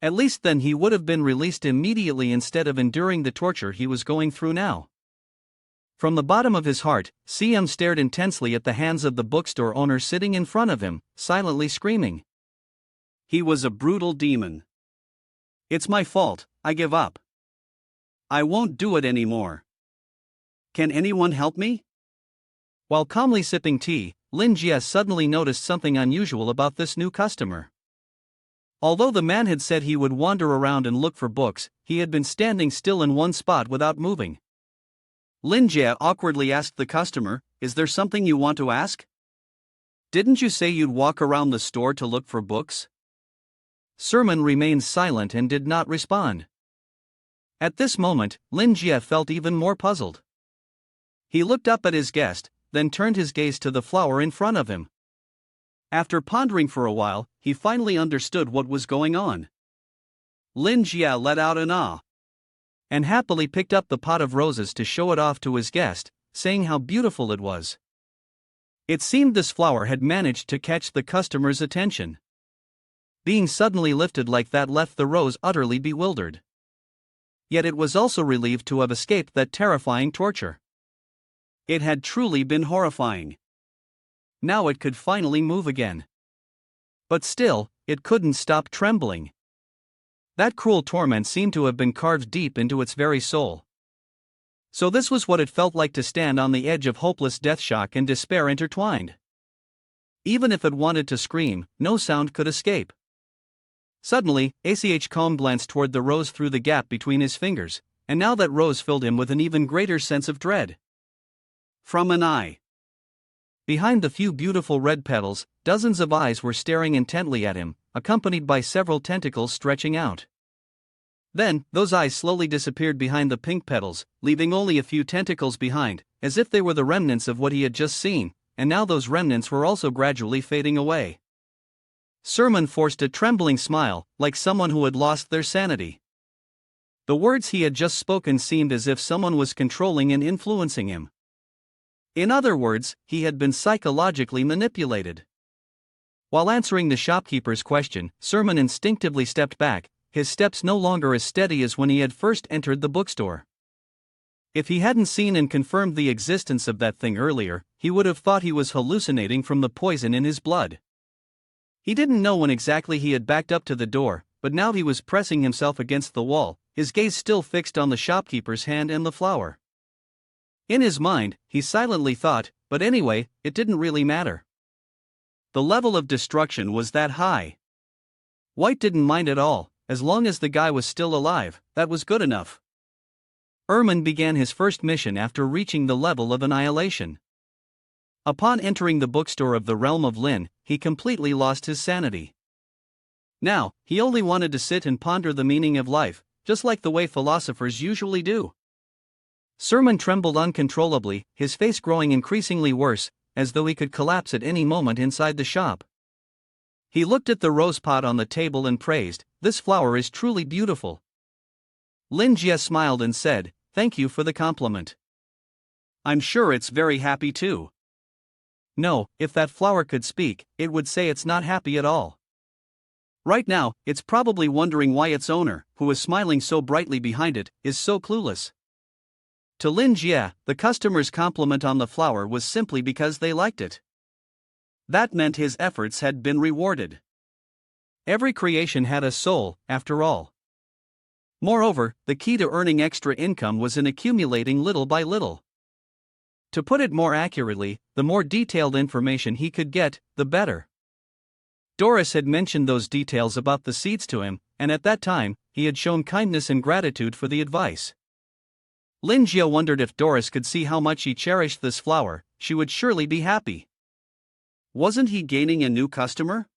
A: At least then he would have been released immediately instead of enduring the torture he was going through now. From the bottom of his heart, CM stared intensely at the hands of the bookstore owner sitting in front of him, silently screaming. He was a brutal demon. It's my fault, I give up. I won't do it anymore. Can anyone help me? While calmly sipping tea, Lin Jie suddenly noticed something unusual about this new customer. Although the man had said he would wander around and look for books, he had been standing still in one spot without moving. Lin Jie awkwardly asked the customer, "Is there something you want to ask? Didn't you say you'd walk around the store to look for books?" Sermon remained silent and did not respond. At this moment, Lin Jie felt even more puzzled. He looked up at his guest, then turned his gaze to the flower in front of him. After pondering for a while, he finally understood what was going on. Lin Jie let out an ah, and happily picked up the pot of roses to show it off to his guest, saying how beautiful it was. It seemed this flower had managed to catch the customer's attention. Being suddenly lifted like that left the rose utterly bewildered. Yet it was also relieved to have escaped that terrifying torture. It had truly been horrifying. Now it could finally move again. But still, it couldn't stop trembling. That cruel torment seemed to have been carved deep into its very soul. So this was what it felt like to stand on the edge of hopeless death, shock and despair intertwined. Even if it wanted to scream, no sound could escape. Suddenly, Calm glanced toward the rose through the gap between his fingers, and now that rose filled him with an even greater sense of dread. From an eye. Behind the few beautiful red petals, dozens of eyes were staring intently at him, accompanied by several tentacles stretching out. Then, those eyes slowly disappeared behind the pink petals, leaving only a few tentacles behind, as if they were the remnants of what he had just seen, and now those remnants were also gradually fading away. Sermon forced a trembling smile, like someone who had lost their sanity. The words he had just spoken seemed as if someone was controlling and influencing him. In other words, he had been psychologically manipulated. While answering the shopkeeper's question, Sermon instinctively stepped back, his steps no longer as steady as when he had first entered the bookstore. If he hadn't seen and confirmed the existence of that thing earlier, he would have thought he was hallucinating from the poison in his blood. He didn't know when exactly he had backed up to the door, but now he was pressing himself against the wall, his gaze still fixed on the shopkeeper's hand and the flower. In his mind, he silently thought, but anyway, it didn't really matter. The level of destruction was that high. White didn't mind at all, as long as the guy was still alive, that was good enough. Erman began his first mission after reaching the level of annihilation. Upon entering the bookstore of the realm of Lin, he completely lost his sanity. Now, he only wanted to sit and ponder the meaning of life, just like the way philosophers usually do. Sermon trembled uncontrollably, his face growing increasingly worse, as though he could collapse at any moment inside the shop. He looked at the rose pot on the table and praised, "This flower is truly beautiful." Lin Jie smiled and said, "Thank you for the compliment. I'm sure it's very happy too." No, if that flower could speak, it would say it's not happy at all. Right now, it's probably wondering why its owner, who is smiling so brightly behind it, is so clueless. To Lin Jie, the customer's compliment on the flower was simply because they liked it. That meant his efforts had been rewarded. Every creation had a soul, after all. Moreover, the key to earning extra income was in accumulating little by little. To put it more accurately, the more detailed information he could get, the better. Doris had mentioned those details about the seeds to him, and at that time, he had shown kindness and gratitude for the advice. Lin Jie wondered if Doris could see how much he cherished this flower, she would surely be happy. Wasn't he gaining a new customer?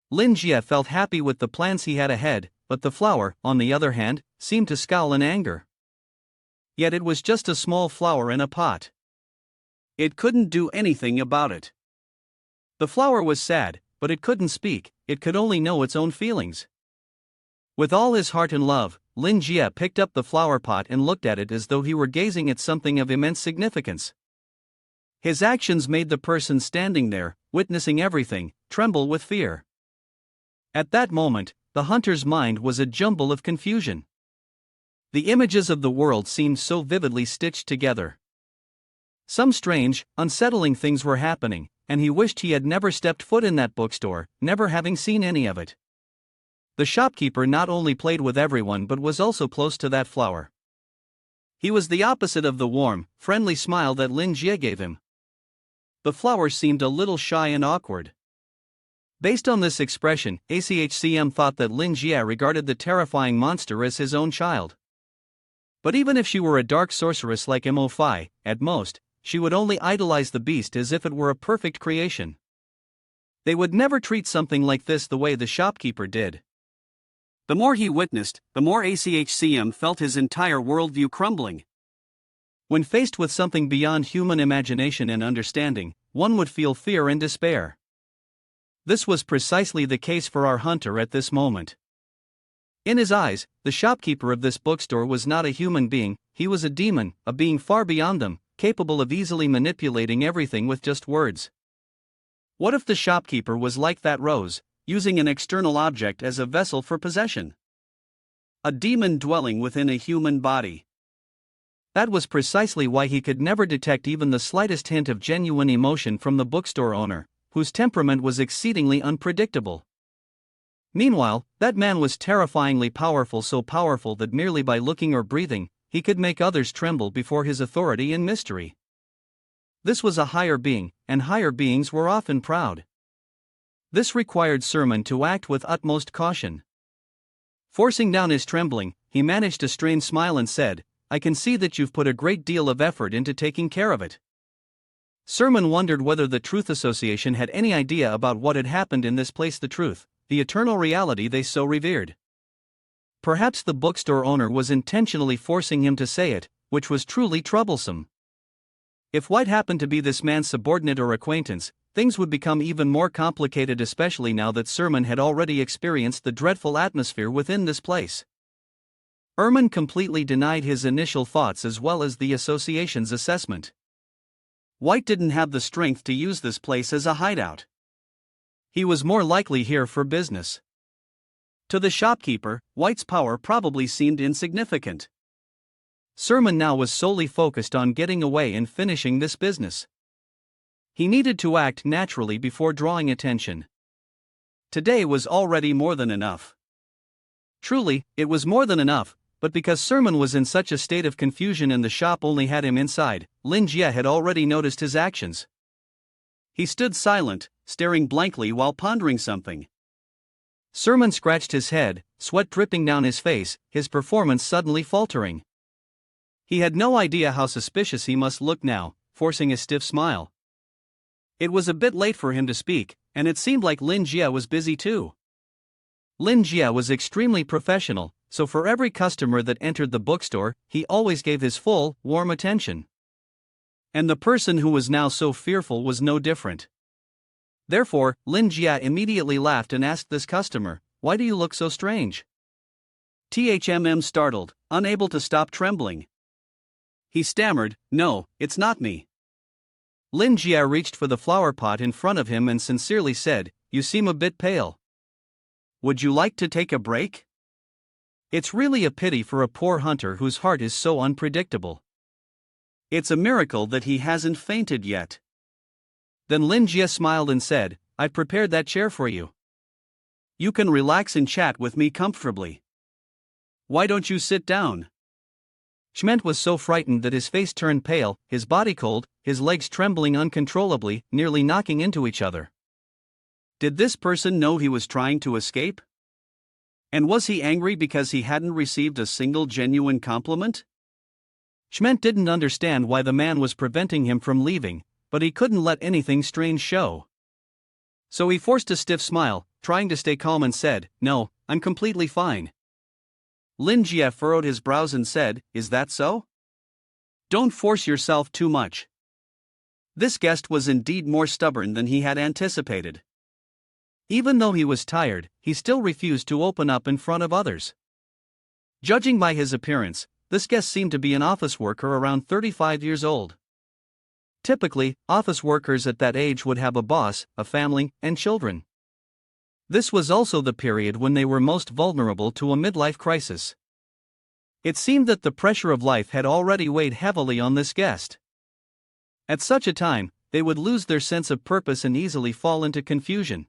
A: Lin Jie felt happy with the plans he had ahead, but the flower, on the other hand, seemed to scowl in anger. Yet it was just a small flower in a pot. It couldn't do anything about it. The flower was sad, but it couldn't speak, it could only know its own feelings. With all his heart and love, Lin Jie picked up the flower pot and looked at it as though he were gazing at something of immense significance. His actions made the person standing there, witnessing everything, tremble with fear. At that moment, the hunter's mind was a jumble of confusion. The images of the world seemed so vividly stitched together. Some strange, unsettling things were happening, and he wished he had never stepped foot in that bookstore, never having seen any of it. The shopkeeper not only played with everyone but was also close to that flower. He was the opposite of the warm, friendly smile that Lin Jie gave him. The flower seemed a little shy and awkward. Based on this expression, ACHCM thought that Lin Jie regarded the terrifying monster as his own child. But even if she were a dark sorceress like Mo Fi, at most, she would only idolize the beast as if it were a perfect creation. They would never treat something like this the way the shopkeeper did. The more he witnessed, the more ACHCM felt his entire worldview crumbling. When faced with something beyond human imagination and understanding, one would feel fear and despair. This was precisely the case for our hunter at this moment. In his eyes, the shopkeeper of this bookstore was not a human being, he was a demon, a being far beyond them, capable of easily manipulating everything with just words. What if the shopkeeper was like that rose, using an external object as a vessel for possession? A demon dwelling within a human body. That was precisely why he could never detect even the slightest hint of genuine emotion from the bookstore owner, whose temperament was exceedingly unpredictable. Meanwhile, that man was terrifyingly powerful, so powerful that merely by looking or breathing, he could make others tremble before his authority and mystery. This was a higher being, and higher beings were often proud. This required Sermon to act with utmost caution. Forcing down his trembling, he managed a strained smile and said, "I can see that you've put a great deal of effort into taking care of it." Sermon wondered whether the Truth Association had any idea about what had happened in this place, the truth, the eternal reality they so revered. Perhaps the bookstore owner was intentionally forcing him to say it, which was truly troublesome. If White happened to be this man's subordinate or acquaintance, things would become even more complicated, especially now that Sermon had already experienced the dreadful atmosphere within this place. Erman completely denied his initial thoughts as well as the association's assessment. White didn't have the strength to use this place as a hideout. He was more likely here for business. To the shopkeeper, White's power probably seemed insignificant. Sermon now was solely focused on getting away and finishing this business. He needed to act naturally before drawing attention. Today was already more than enough. Truly, it was more than enough, but because Sermon was in such a state of confusion and the shop only had him inside, Lin Jie had already noticed his actions. He stood silent, staring blankly while pondering something. Sermon scratched his head, sweat dripping down his face, his performance suddenly faltering. He had no idea how suspicious he must look now, forcing a stiff smile. It was a bit late for him to speak, and it seemed like Lin Jie was busy too. Lin Jie was extremely professional, so for every customer that entered the bookstore, he always gave his full, warm attention. And the person who was now so fearful was no different. Therefore, Lin Jie immediately laughed and asked this customer, "Why do you look so strange?" Startled, unable to stop trembling. He stammered, "No, it's not me." Lin Jie reached for the flower pot in front of him and sincerely said, "You seem a bit pale. Would you like to take a break? It's really a pity for a poor hunter whose heart is so unpredictable. It's a miracle that he hasn't fainted yet." Then Lin Jie smiled and said, "I've prepared that chair for you. You can relax and chat with me comfortably. Why don't you sit down?" Schment was so frightened that his face turned pale, his body cold, his legs trembling uncontrollably, nearly knocking into each other. Did this person know he was trying to escape? And was he angry because he hadn't received a single genuine compliment? Schment didn't understand why the man was preventing him from leaving, but he couldn't let anything strange show. So he forced a stiff smile, trying to stay calm, and said, "No, I'm completely fine." Lin Jie furrowed his brows and said, "Is that so? Don't force yourself too much." This guest was indeed more stubborn than he had anticipated. Even though he was tired, he still refused to open up in front of others. Judging by his appearance, this guest seemed to be an office worker around 35 years old. Typically, office workers at that age would have a boss, a family, and children. This was also the period when they were most vulnerable to a midlife crisis. It seemed that the pressure of life had already weighed heavily on this guest. At such a time, they would lose their sense of purpose and easily fall into confusion.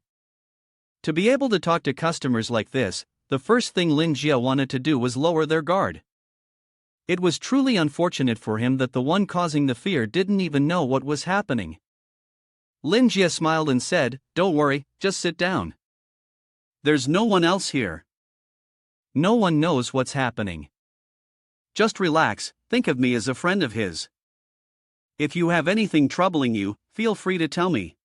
A: To be able to talk to customers like this, the first thing Lin Jie wanted to do was lower their guard. It was truly unfortunate for him that the one causing the fear didn't even know what was happening. Lin Jie smiled and said, "Don't worry, just sit down. There's no one else here. No one knows what's happening. Just relax, think of me as a friend of his. If you have anything troubling you, feel free to tell me."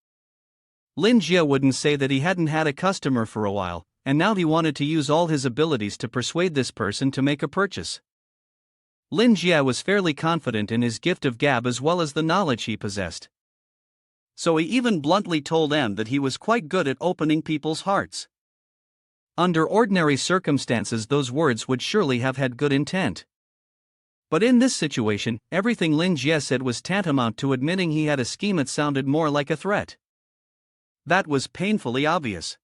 A: Lin Jie wouldn't say that he hadn't had a customer for a while, and now he wanted to use all his abilities to persuade this person to make a purchase. Lin Jie was fairly confident in his gift of gab as well as the knowledge he possessed. So he even bluntly told them that he was quite good at opening people's hearts. Under ordinary circumstances, those words would surely have had good intent. But in this situation, everything Lin Jie said was tantamount to admitting he had a scheme. It sounded more like a threat. That was painfully obvious.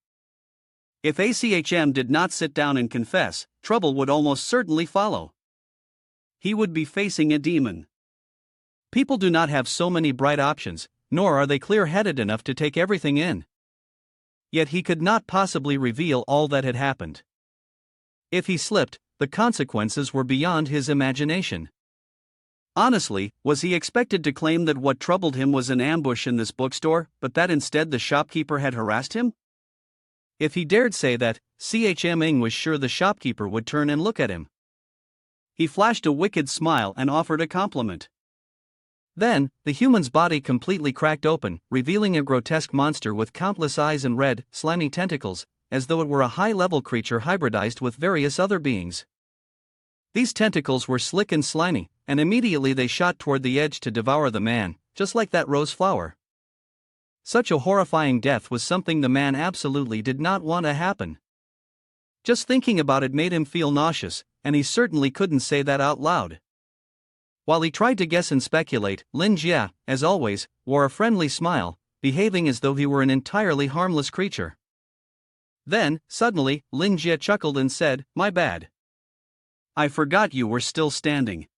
A: If ACHM did not sit down and confess, trouble would almost certainly follow. He would be facing a demon. People do not have so many bright options, nor are they clear-headed enough to take everything in. Yet he could not possibly reveal all that had happened. If he slipped, the consequences were beyond his imagination. Honestly, was he expected to claim that what troubled him was an ambush in this bookstore, but that instead the shopkeeper had harassed him? If he dared say that, CHM was sure the shopkeeper would turn and look at him. He flashed a wicked smile and offered a compliment. Then, the human's body completely cracked open, revealing a grotesque monster with countless eyes and red, slimy tentacles, as though it were a high-level creature hybridized with various other beings. These tentacles were slick and slimy, and immediately they shot toward the edge to devour the man, just like that rose flower. Such a horrifying death was something the man absolutely did not want to happen. Just thinking about it made him feel nauseous, and he certainly couldn't say that out loud. While he tried to guess and speculate, Lin Jie, as always, wore a friendly smile, behaving as though he were an entirely harmless creature. Then, suddenly, Lin Jie chuckled and said, "My bad. I forgot you were still standing.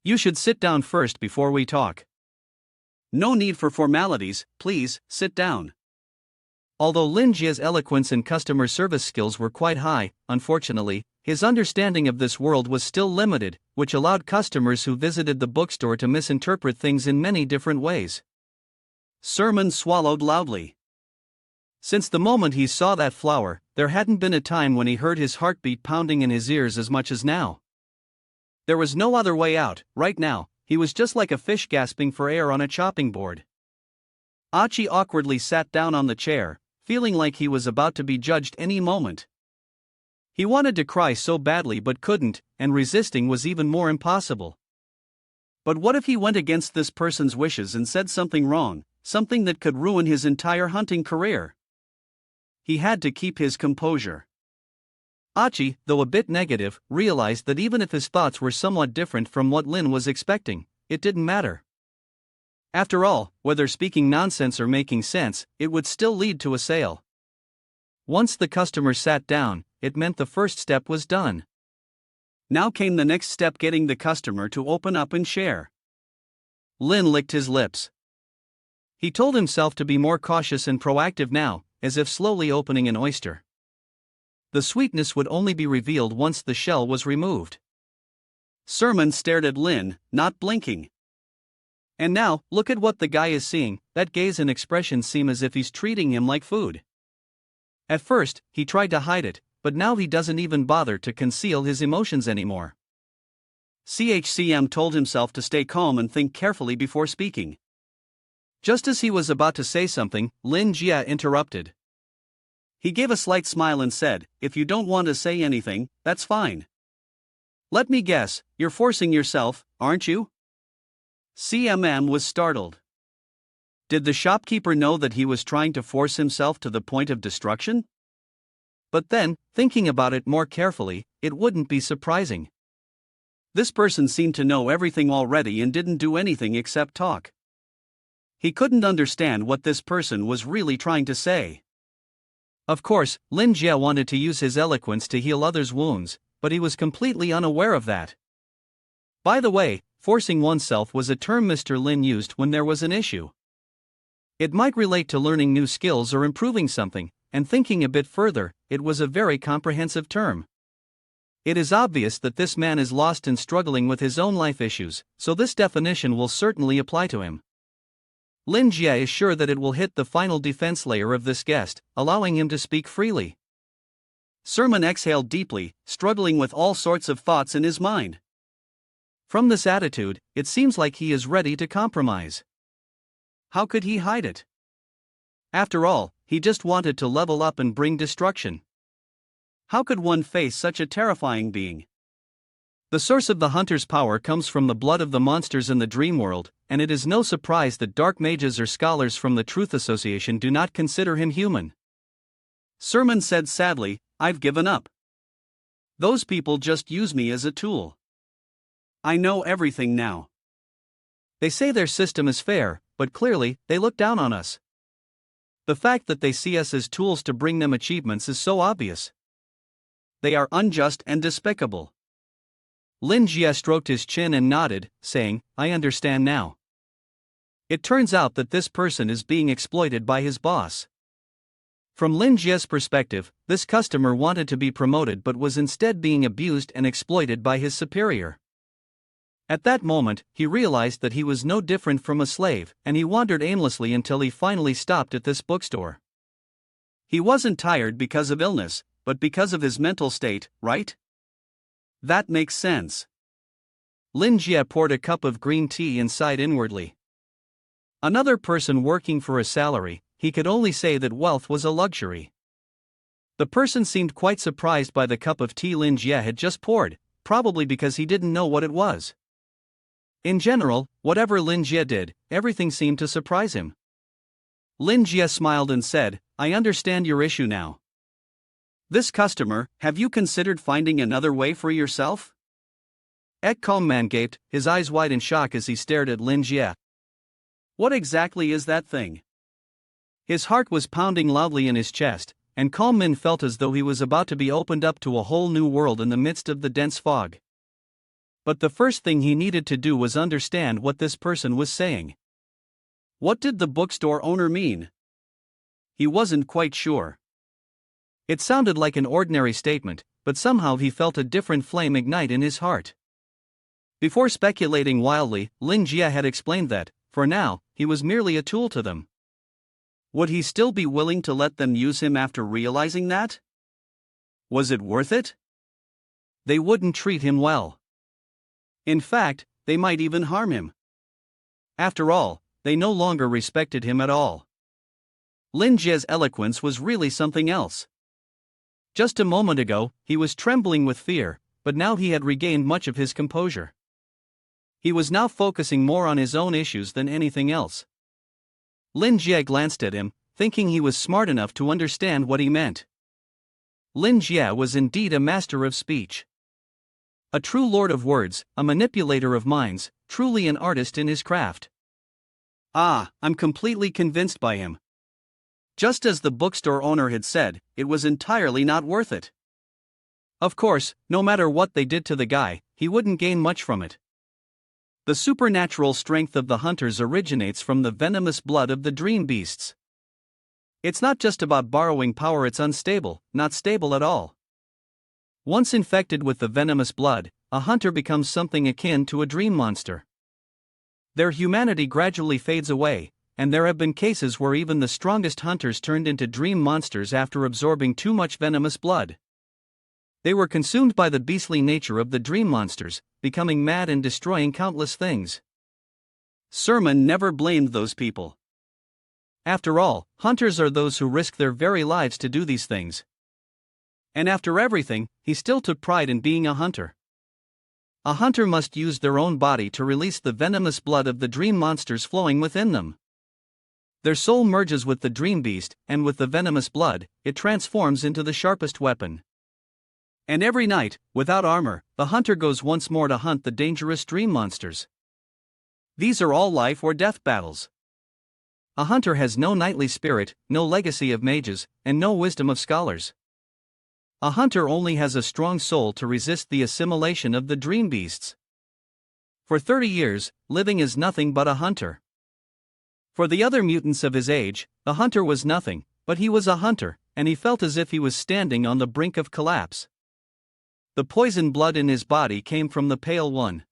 A: You should sit down first before we talk." "No need for formalities, please, sit down." Although Lin Jie's eloquence and customer service skills were quite high, unfortunately, his understanding of this world was still limited, which allowed customers who visited the bookstore to misinterpret things in many different ways. Sermon swallowed loudly. Since the moment he saw that flower, there hadn't been a time when he heard his heartbeat pounding in his ears as much as now. There was no other way out. Right now, he was just like a fish gasping for air on a chopping board. Achi awkwardly sat down on the chair, feeling like he was about to be judged any moment. He wanted to cry so badly but couldn't, and resisting was even more impossible. But what if he went against this person's wishes and said something wrong, something that could ruin his entire hunting career? He had to keep his composure. Achi, though a bit negative, realized that even if his thoughts were somewhat different from what Lin was expecting, it didn't matter. After all, whether speaking nonsense or making sense, it would still lead to a sale. Once the customer sat down, it meant the first step was done. Now came the next step, getting the customer to open up and share. Lin licked his lips. He told himself to be more cautious and proactive now, as if slowly opening an oyster. The sweetness would only be revealed once the shell was removed. Sermon stared at Lin, not blinking. And now, look at what the guy is seeing. That gaze and expression seem as if he's treating him like food. At first, he tried to hide it, but now he doesn't even bother to conceal his emotions anymore. CHCM told himself to stay calm and think carefully before speaking. Just as he was about to say something, Lin Jie interrupted. He gave a slight smile and said, "If you don't want to say anything, that's fine. Let me guess, you're forcing yourself, aren't you?" CMM was startled. Did the shopkeeper know that he was trying to force himself to the point of destruction? But then, thinking about it more carefully, it wouldn't be surprising. This person seemed to know everything already and didn't do anything except talk. He couldn't understand what this person was really trying to say. Of course, Lin Jie wanted to use his eloquence to heal others' wounds, but he was completely unaware of that. By the way, forcing oneself was a term Mr. Lin used when there was an issue. It might relate to learning new skills or improving something, and thinking a bit further, it was a very comprehensive term. It is obvious that this man is lost and struggling with his own life issues, so this definition will certainly apply to him. Lin Jie is sure that it will hit the final defense layer of this guest, allowing him to speak freely. Sermon exhaled deeply, struggling with all sorts of thoughts in his mind. From this attitude, it seems like he is ready to compromise. How could he hide it? After all, he just wanted to level up and bring destruction. How could one face such a terrifying being? The source of the hunter's power comes from the blood of the monsters in the dream world, and it is no surprise that dark mages or scholars from the Truth Association do not consider him human. Sermon said sadly, "I've given up. Those people just use me as a tool."
B: I know everything now.
A: They say their system is fair, but clearly, they look down on us. The fact that they see us as tools to bring them achievements is so obvious.
B: They are unjust and despicable.
A: Lin Jie stroked his chin and nodded, saying, I understand now. It turns out that this person is being exploited by his boss. From Lin Jie's perspective, this customer wanted to be promoted but was instead being abused and exploited by his superior. At that moment, he realized that he was no different from a slave, and he wandered aimlessly until he finally stopped at this bookstore.
B: He wasn't tired because of illness, but because of his mental state, right? That makes sense.
A: Lin Jie poured a cup of green tea and sighed inwardly. Another person working for a salary, he could only say that wealth was a luxury. The person seemed quite surprised by the cup of tea Lin Jie had just poured, probably because he didn't know what it was. In general, whatever Lin Jie did, everything seemed to surprise him.
B: Lin Jie smiled and said, I understand your issue now. This customer, have you considered finding another way for yourself?
A: Ek Calm Man gaped, his eyes wide in shock as he stared at Lin Jie.
B: What exactly is that thing?
A: His heart was pounding loudly in his chest, and Calm Man felt as though he was about to be opened up to a whole new world in the midst of the dense fog. But the first thing he needed to do was understand what this person was saying.
B: What did the bookstore owner mean? He wasn't quite sure.
A: It sounded like an ordinary statement, but somehow he felt a different flame ignite in his heart. Before speculating wildly, Lin Jie had explained that, for now, he was merely a tool to them.
B: Would he still be willing to let them use him after realizing that? Was it worth it?
A: They wouldn't treat him well.
B: In fact, they might even harm him.
A: After all, they no longer respected him at all.
B: Lin Jie's eloquence was really something else.
A: Just a moment ago, he was trembling with fear, but now he had regained much of his composure. He was now focusing more on his own issues than anything else. Lin Jie glanced at him, thinking he was smart enough to understand what he meant. Lin Jie was indeed a master of speech. A true lord of words, a manipulator of minds, truly an artist in his craft.
B: I'm completely convinced by him. Just as the bookstore owner had said, it was entirely not worth it.
A: Of course, no matter what they did to the guy, he wouldn't gain much from it. The supernatural strength of the hunters originates from the venomous blood of the dream beasts. It's not just about borrowing power, it's unstable, not stable at all. Once infected with the venomous blood, a hunter becomes something akin to a dream monster. Their humanity gradually fades away, and there have been cases where even the strongest hunters turned into dream monsters after absorbing too much venomous blood. They were consumed by the beastly nature of the dream monsters, becoming mad and destroying countless things.
B: Sermon never blamed those people.
A: After all, hunters are those who risk their very lives to do these things. And after everything, he still took pride in being a hunter. A hunter must use their own body to release the venomous blood of the dream monsters flowing within them. Their soul merges with the dream beast, and with the venomous blood, it transforms into the sharpest weapon. And every night, without armor, the hunter goes once more to hunt the dangerous dream monsters. These are all life or death battles. A hunter has no knightly spirit, no legacy of mages, and no wisdom of scholars. A hunter only has a strong soul to resist the assimilation of the dream beasts. For 30 years, living is nothing but a hunter. For the other mutants of his age, a hunter was nothing, but he was a hunter, and he felt as if he was standing on the brink of collapse. The poison blood in his body came from the Pale One.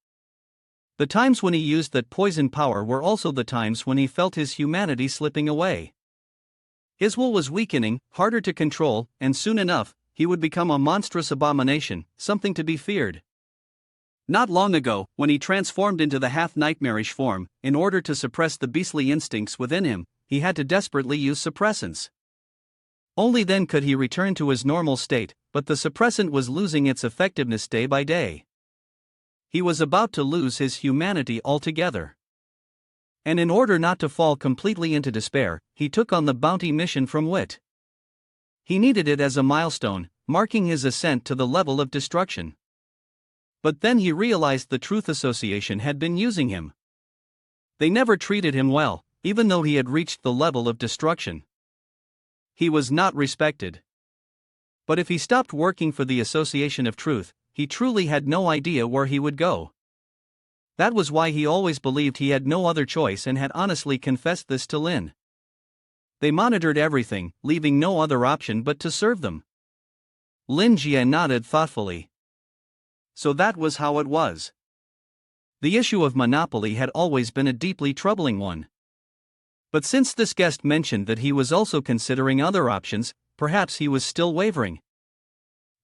A: The times when he used that poison power were also the times when he felt his humanity slipping away. His will was weakening, harder to control, and soon enough, he would become a monstrous abomination, something to be feared.
B: Not long ago, when he transformed into the half-nightmarish form, in order to suppress the beastly instincts within him, he had to desperately use suppressants.
A: Only then could he return to his normal state, but the suppressant was losing its effectiveness day by day. He was about to lose his humanity altogether. And in order not to fall completely into despair, he took on the bounty mission from Wit. He needed it as a milestone, marking his ascent to the level of destruction. But then he realized the Truth Association had been using him. They never treated him well, even though he had reached the level of destruction. He was not respected. But if he stopped working for the Association of Truth, he truly had no idea where he would go. That was why he always believed he had no other choice and had honestly confessed this to Lin. They monitored everything, leaving no other option but to serve them. Lin Jie nodded thoughtfully. So that was how it was. The issue of monopoly had always been a deeply troubling one. But since this guest mentioned that he was also considering other options, perhaps he was still wavering.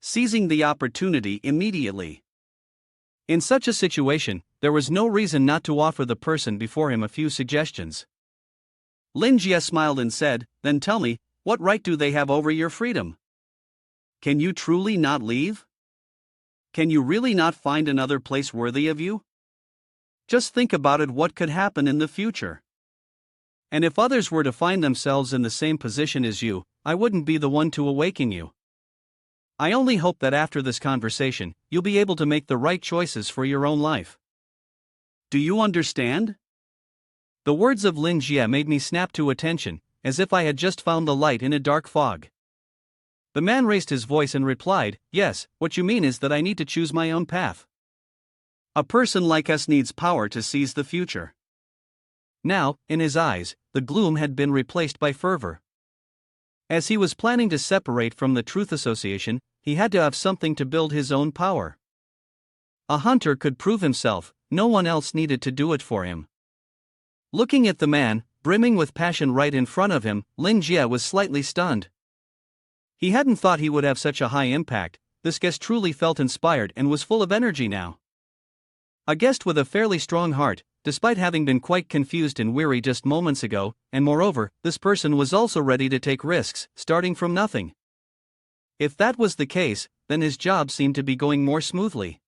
A: Seizing the opportunity immediately. In such a situation, there was no reason not to offer the person before him a few suggestions. Lin Jie smiled and said, "Then tell me, what right do they have over your freedom? Can you truly not leave? Can you really not find another place worthy of you? Just think about it, what could happen in the future. And if others were to find themselves in the same position as you, I wouldn't be the one to awaken you. I only hope that after this conversation, you'll be able to make the right choices for your own life. Do you understand?" The words of Lin Jie made me snap to attention, as if I had just found the light in a dark fog. The man raised his voice and replied, "Yes, what you mean is that I need to choose my own path. A person like us needs power to seize the future." Now, in his eyes, the gloom had been replaced by fervor. As he was planning to separate from the Truth Association, he had to have something to build his own power. A hunter could prove himself, no one else needed to do it for him. Looking at the man, brimming with passion right in front of him, Lin Jie was slightly stunned. He hadn't thought he would have such a high impact. This guest truly felt inspired and was full of energy now. A guest with a fairly strong heart, despite having been quite confused and weary just moments ago, and moreover, this person was also ready to take risks, starting from nothing. If that was the case, then his job seemed to be going more smoothly.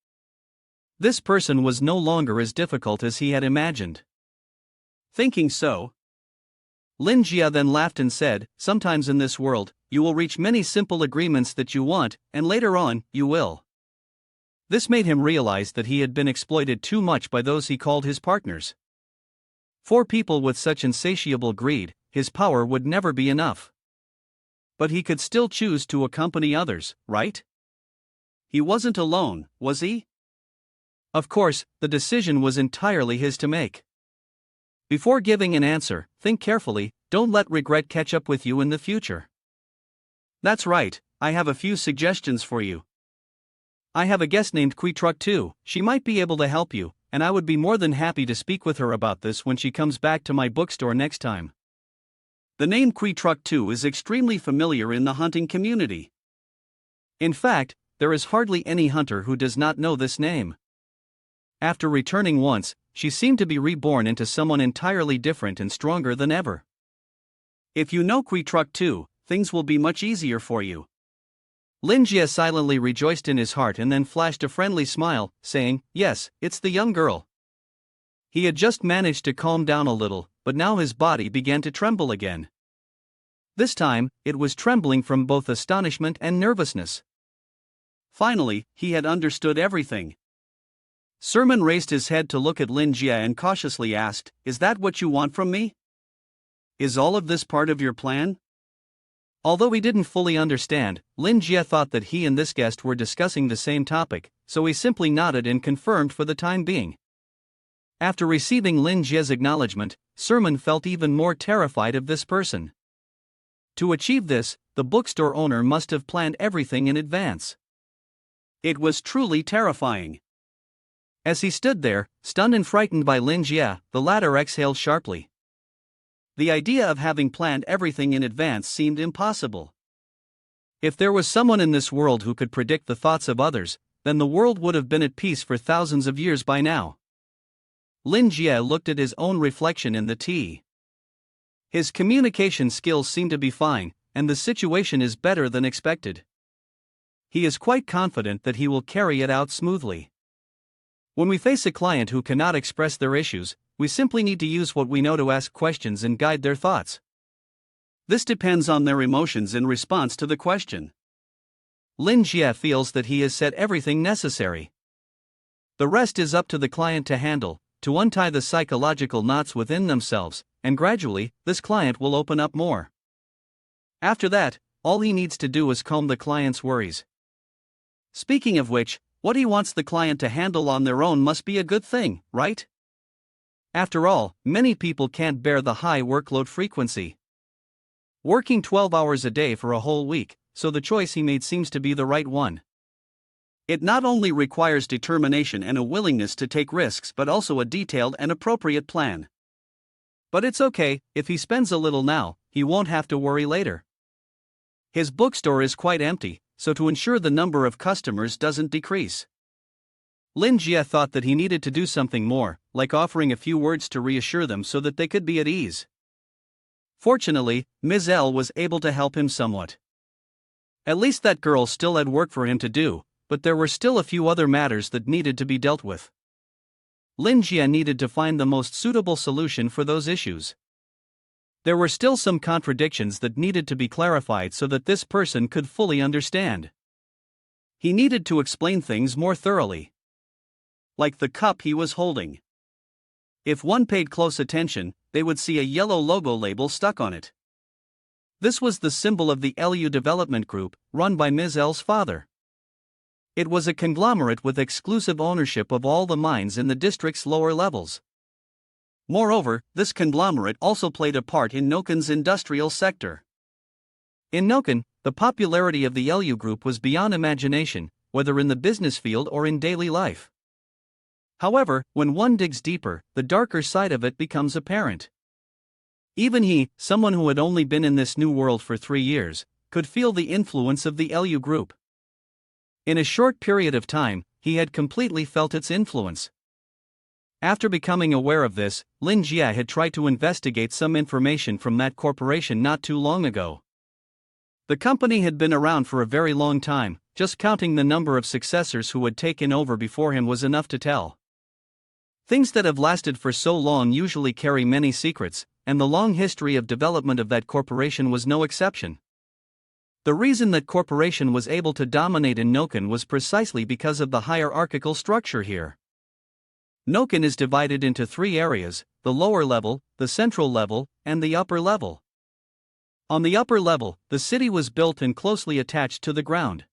A: This person was no longer as difficult as he had imagined. Thinking so, Lin Jie then laughed and said, "Sometimes in this world, you will reach many simple agreements that you want, and later on, you will." This made him realize that he had been exploited too much by those he called his partners. For people with such insatiable greed, his power would never be enough. But he could still choose to accompany others, right? He wasn't alone, was he? Of course, the decision was entirely his to make. Before giving an answer, think carefully, don't let regret catch up with you in the future. That's right, I have a few suggestions for you. I have a guest named Kui Truck too, she might be able to help you, and I would be more than happy to speak with her about this when she comes back to my bookstore next time. The name Kui Truck 2 is extremely familiar in the hunting community. In fact, there is hardly any hunter who does not know this name. After returning once, she seemed to be reborn into someone entirely different and stronger than ever. If you know Kui Truck 2, things will be much easier for you. Lin Jie silently rejoiced in his heart and then flashed a friendly smile, saying, "Yes, it's the young girl." He had just managed to calm down a little, but now his body began to tremble again. This time, it was trembling from both astonishment and nervousness. Finally, he had understood everything. Sermon raised his head to look at Lin Jie and cautiously asked, "Is that what you want from me? Is all of this part of your plan?" Although he didn't fully understand, Lin Jie thought that he and this guest were discussing the same topic, so he simply nodded and confirmed for the time being. After receiving Lin Jie's acknowledgement, Sermon felt even more terrified of this person. To achieve this, the bookstore owner must have planned everything in advance. It was truly terrifying. As he stood there, stunned and frightened by Lin Jie, the latter exhaled sharply. The idea of having planned everything in advance seemed impossible. If there was someone in this world who could predict the thoughts of others, then the world would have been at peace for thousands of years by now. Lin Jie looked at his own reflection in the tea. His communication skills seem to be fine, and the situation is better than expected. He is quite confident that he will carry it out smoothly. When we face a client who cannot express their issues, we simply need to use what we know to ask questions and guide their thoughts. This depends on their emotions in response to the question. Lin Jie feels that he has said everything necessary. The rest is up to the client to handle, to untie the psychological knots within themselves, and gradually, this client will open up more. After that, all he needs to do is calm the client's worries. Speaking of which, what he wants the client to handle on their own must be a good thing, right? After all, many people can't bear the high workload frequency. Working 12 hours a day for a whole week, so the choice he made seems to be the right one. It not only requires determination and a willingness to take risks but also a detailed and appropriate plan. But it's okay, if he spends a little now, he won't have to worry later. His bookstore is quite empty, so to ensure the number of customers doesn't decrease, Lin Jie thought that he needed to do something more, like offering a few words to reassure them so that they could be at ease. Fortunately, Ms. L was able to help him somewhat. At least that girl still had work for him to do, but there were still a few other matters that needed to be dealt with. Lin Jie needed to find the most suitable solution for those issues. There were still some contradictions that needed to be clarified so that this person could fully understand. He needed to explain things more thoroughly. Like the cup he was holding. If one paid close attention, they would see a yellow logo label stuck on it. This was the symbol of the LU Development Group, run by Ms. L's father. It was a conglomerate with exclusive ownership of all the mines in the district's lower levels. Moreover, this conglomerate also played a part in Noken's industrial sector. In Noken, the popularity of the LU Group was beyond imagination, whether in the business field or in daily life. However, when one digs deeper, the darker side of it becomes apparent. Even he, someone who had only been in this new world for 3 years, could feel the influence of the LU Group. In a short period of time, he had completely felt its influence. After becoming aware of this, Lin Jie had tried to investigate some information from that corporation not too long ago. The company had been around for a very long time, just counting the number of successors who had taken over before him was enough to tell. Things that have lasted for so long usually carry many secrets, and the long history of development of that corporation was no exception. The reason that corporation was able to dominate in Noken was precisely because of the hierarchical structure here. Noken is divided into 3 areas, the lower level, the central level, and the upper level. On the upper level, the city was built and closely attached to the ground.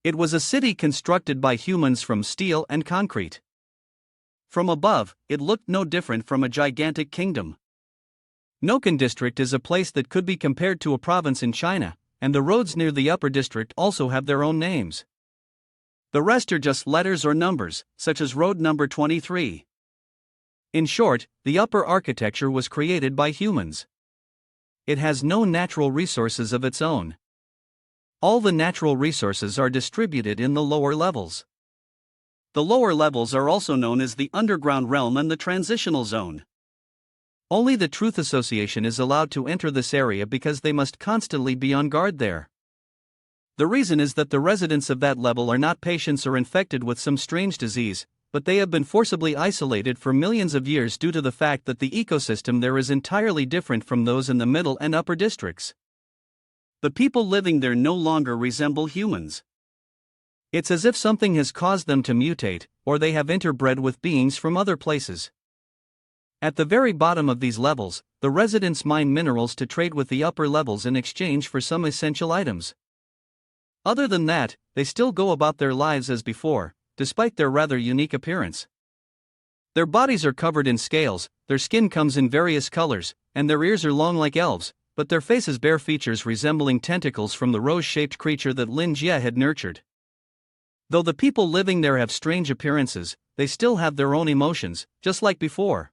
A: It was a city constructed by humans from steel and concrete. From above, it looked no different from a gigantic kingdom. Noken district is a place that could be compared to a province in China, and the roads near the upper district also have their own names. The rest are just letters or numbers, such as road number 23. In short, the upper architecture was created by humans. It has no natural resources of its own. All the natural resources are distributed in the lower levels. The lower levels are also known as the underground realm and the transitional zone. Only the Truth Association is allowed to enter this area because they must constantly be on guard there. The reason is that the residents of that level are not patients or infected with some strange disease, but they have been forcibly isolated for millions of years due to the fact that the ecosystem there is entirely different from those in the middle and upper districts. The people living there no longer resemble humans. It's as if something has caused them to mutate, or they have interbred with beings from other places. At the very bottom of these levels, the residents mine minerals to trade with the upper levels in exchange for some essential items. Other than that, they still go about their lives as before, despite their rather unique appearance. Their bodies are covered in scales, their skin comes in various colors, and their ears are long like elves, but their faces bear features resembling tentacles from the rose-shaped creature that Lin Jie had nurtured. Though the people living there have strange appearances, they still have their own emotions, just like before.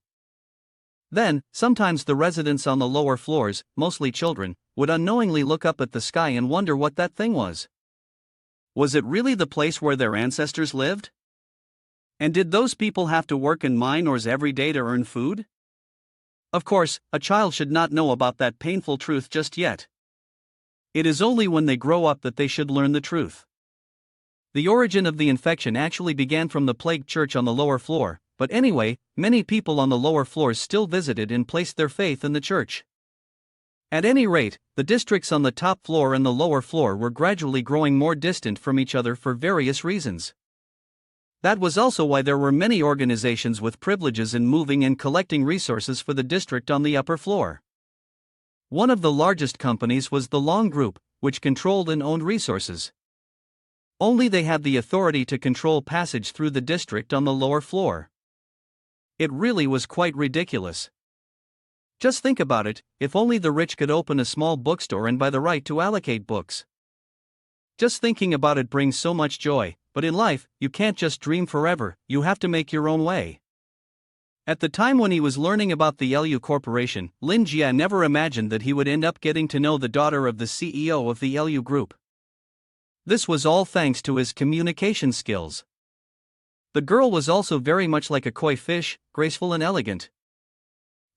A: Then, sometimes the residents on the lower floors, mostly children, would unknowingly look up at the sky and wonder what that thing was. Was it really the place where their ancestors lived? And did those people have to work in mine ores every day to earn food? Of course, a child should not know about that painful truth just yet. It is only when they grow up that they should learn the truth. The origin of the infection actually began from the plague church on the lower floor, but anyway, many people on the lower floors still visited and placed their faith in the church. At any rate, the districts on the top floor and the lower floor were gradually growing more distant from each other for various reasons. That was also why there were many organizations with privileges in moving and collecting resources for the district on the upper floor. One of the largest companies was the Long Group, which controlled and owned resources. Only they had the authority to control passage through the district on the lower floor. It really was quite ridiculous. Just think about it, if only the rich could open a small bookstore and buy the right to allocate books. Just thinking about it brings so much joy, but in life, you can't just dream forever, you have to make your own way. At the time when he was learning about the LU Corporation, Lin Jie never imagined that he would end up getting to know the daughter of the CEO of the LU Group. This was all thanks to his communication skills. The girl was also very much like a koi fish, graceful and elegant.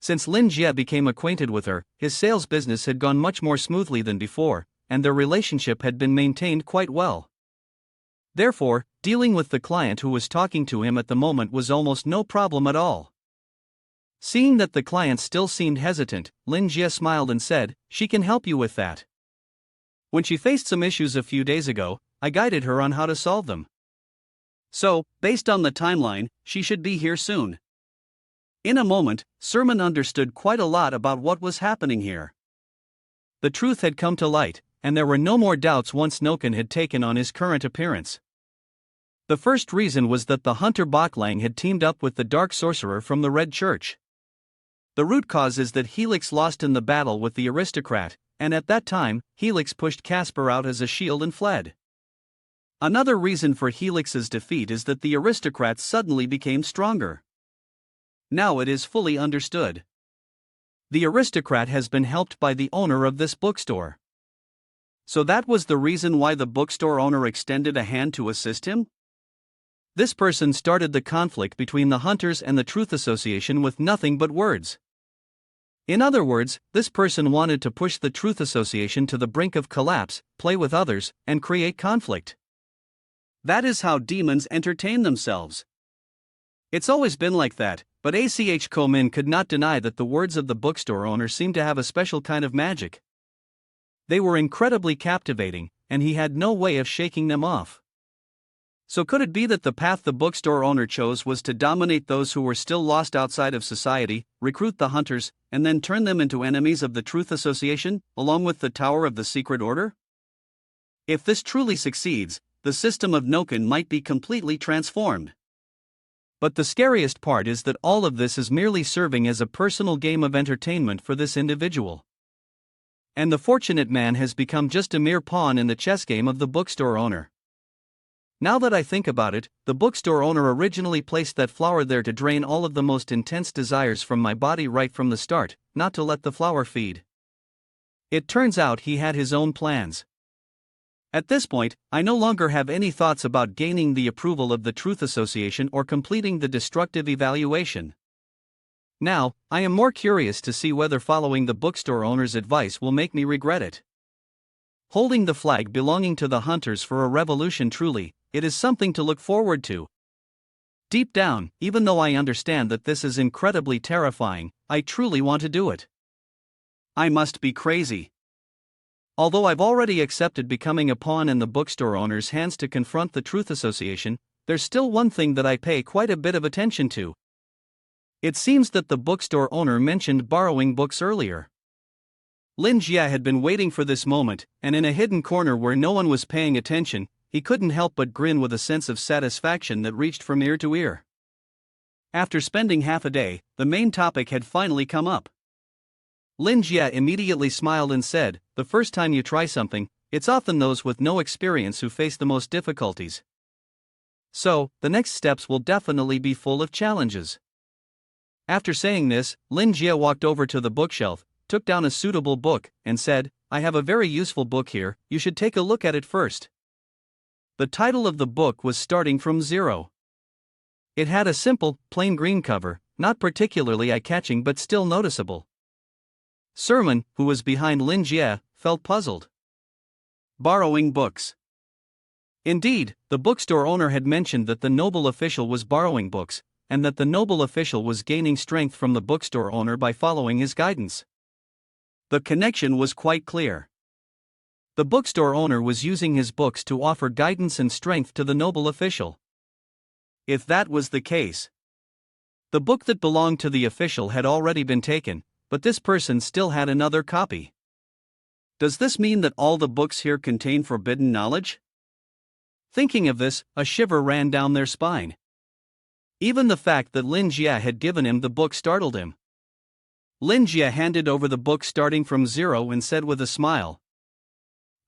A: Since Lin Jie became acquainted with her, his sales business had gone much more smoothly than before, and their relationship had been maintained quite well. Therefore, dealing with the client who was talking to him at the moment was almost no problem at all. Seeing that the client still seemed hesitant, Lin Jie smiled and said, "She can help you with that. When she faced some issues a few days ago, I guided her on how to solve them. So, based on the timeline, she should be here soon." In a moment, Sermon understood quite a lot about what was happening here. The truth had come to light, and there were no more doubts once Noken had taken on his current appearance. The first reason was that the hunter Baklang had teamed up with the dark sorcerer from the Red Church. The root cause is that Helix lost in the battle with the aristocrat, and at that time, Helix pushed Casper out as a shield and fled. Another reason for Helix's defeat is that the aristocrat suddenly became stronger. Now it is fully understood. The aristocrat has been helped by the owner of this bookstore. So that was the reason why the bookstore owner extended a hand to assist him? This person started the conflict between the hunters and the Truth Association with nothing but words. In other words, this person wanted to push the Truth Association to the brink of collapse, play with others, and create conflict. That is how demons entertain themselves. It's always been like that, but ACH Komin could not deny that the words of the bookstore owner seemed to have a special kind of magic. They were incredibly captivating, and he had no way of shaking them off. So could it be that the path the bookstore owner chose was to dominate those who were still lost outside of society, recruit the hunters, and then turn them into enemies of the Truth Association, along with the Tower of the Secret Order? If this truly succeeds, the system of Noken might be completely transformed. But the scariest part is that all of this is merely serving as a personal game of entertainment for this individual. And the fortunate man has become just a mere pawn in the chess game of the bookstore owner. Now that I think about it, the bookstore owner originally placed that flower there to drain all of the most intense desires from my body right from the start, not to let the flower feed. It turns out he had his own plans. At this point, I no longer have any thoughts about gaining the approval of the Truth Association or completing the destructive evaluation. Now, I am more curious to see whether following the bookstore owner's advice will make me regret it. Holding the flag belonging to the hunters for a revolution truly, it is something to look forward to. Deep down, even though I understand that this is incredibly terrifying, I truly want to do it. I must be crazy. Although I've already accepted becoming a pawn in the bookstore owner's hands to confront the Truth Association, there's still one thing that I pay quite a bit of attention to. It seems that the bookstore owner mentioned borrowing books earlier. Lin Jie had been waiting for this moment, and in a hidden corner where no one was paying attention, he couldn't help but grin with a sense of satisfaction that reached from ear to ear. After spending half a day, the main topic had finally come up. Lin Jie immediately smiled and said, "The first time you try something, it's often those with no experience who face the most difficulties. So, the next steps will definitely be full of challenges." After saying this, Lin Jie walked over to the bookshelf, took down a suitable book, and said, "I have a very useful book here, you should take a look at it first." The title of the book was Starting from Zero. It had a simple, plain green cover, not particularly eye-catching but still noticeable. Sermon, who was behind Lin Jie, felt puzzled. Borrowing books. Indeed, the bookstore owner had mentioned that the noble official was borrowing books, and that the noble official was gaining strength from the bookstore owner by following his guidance. The connection was quite clear. The bookstore owner was using his books to offer guidance and strength to the noble official. If that was the case, the book that belonged to the official had already been taken, but this person still had another copy. Does this mean that all the books here contain forbidden knowledge? Thinking of this, a shiver ran down their spine. Even the fact that Lin Jie had given him the book startled him. Lin Jie handed over the book starting from 0 and said with a smile,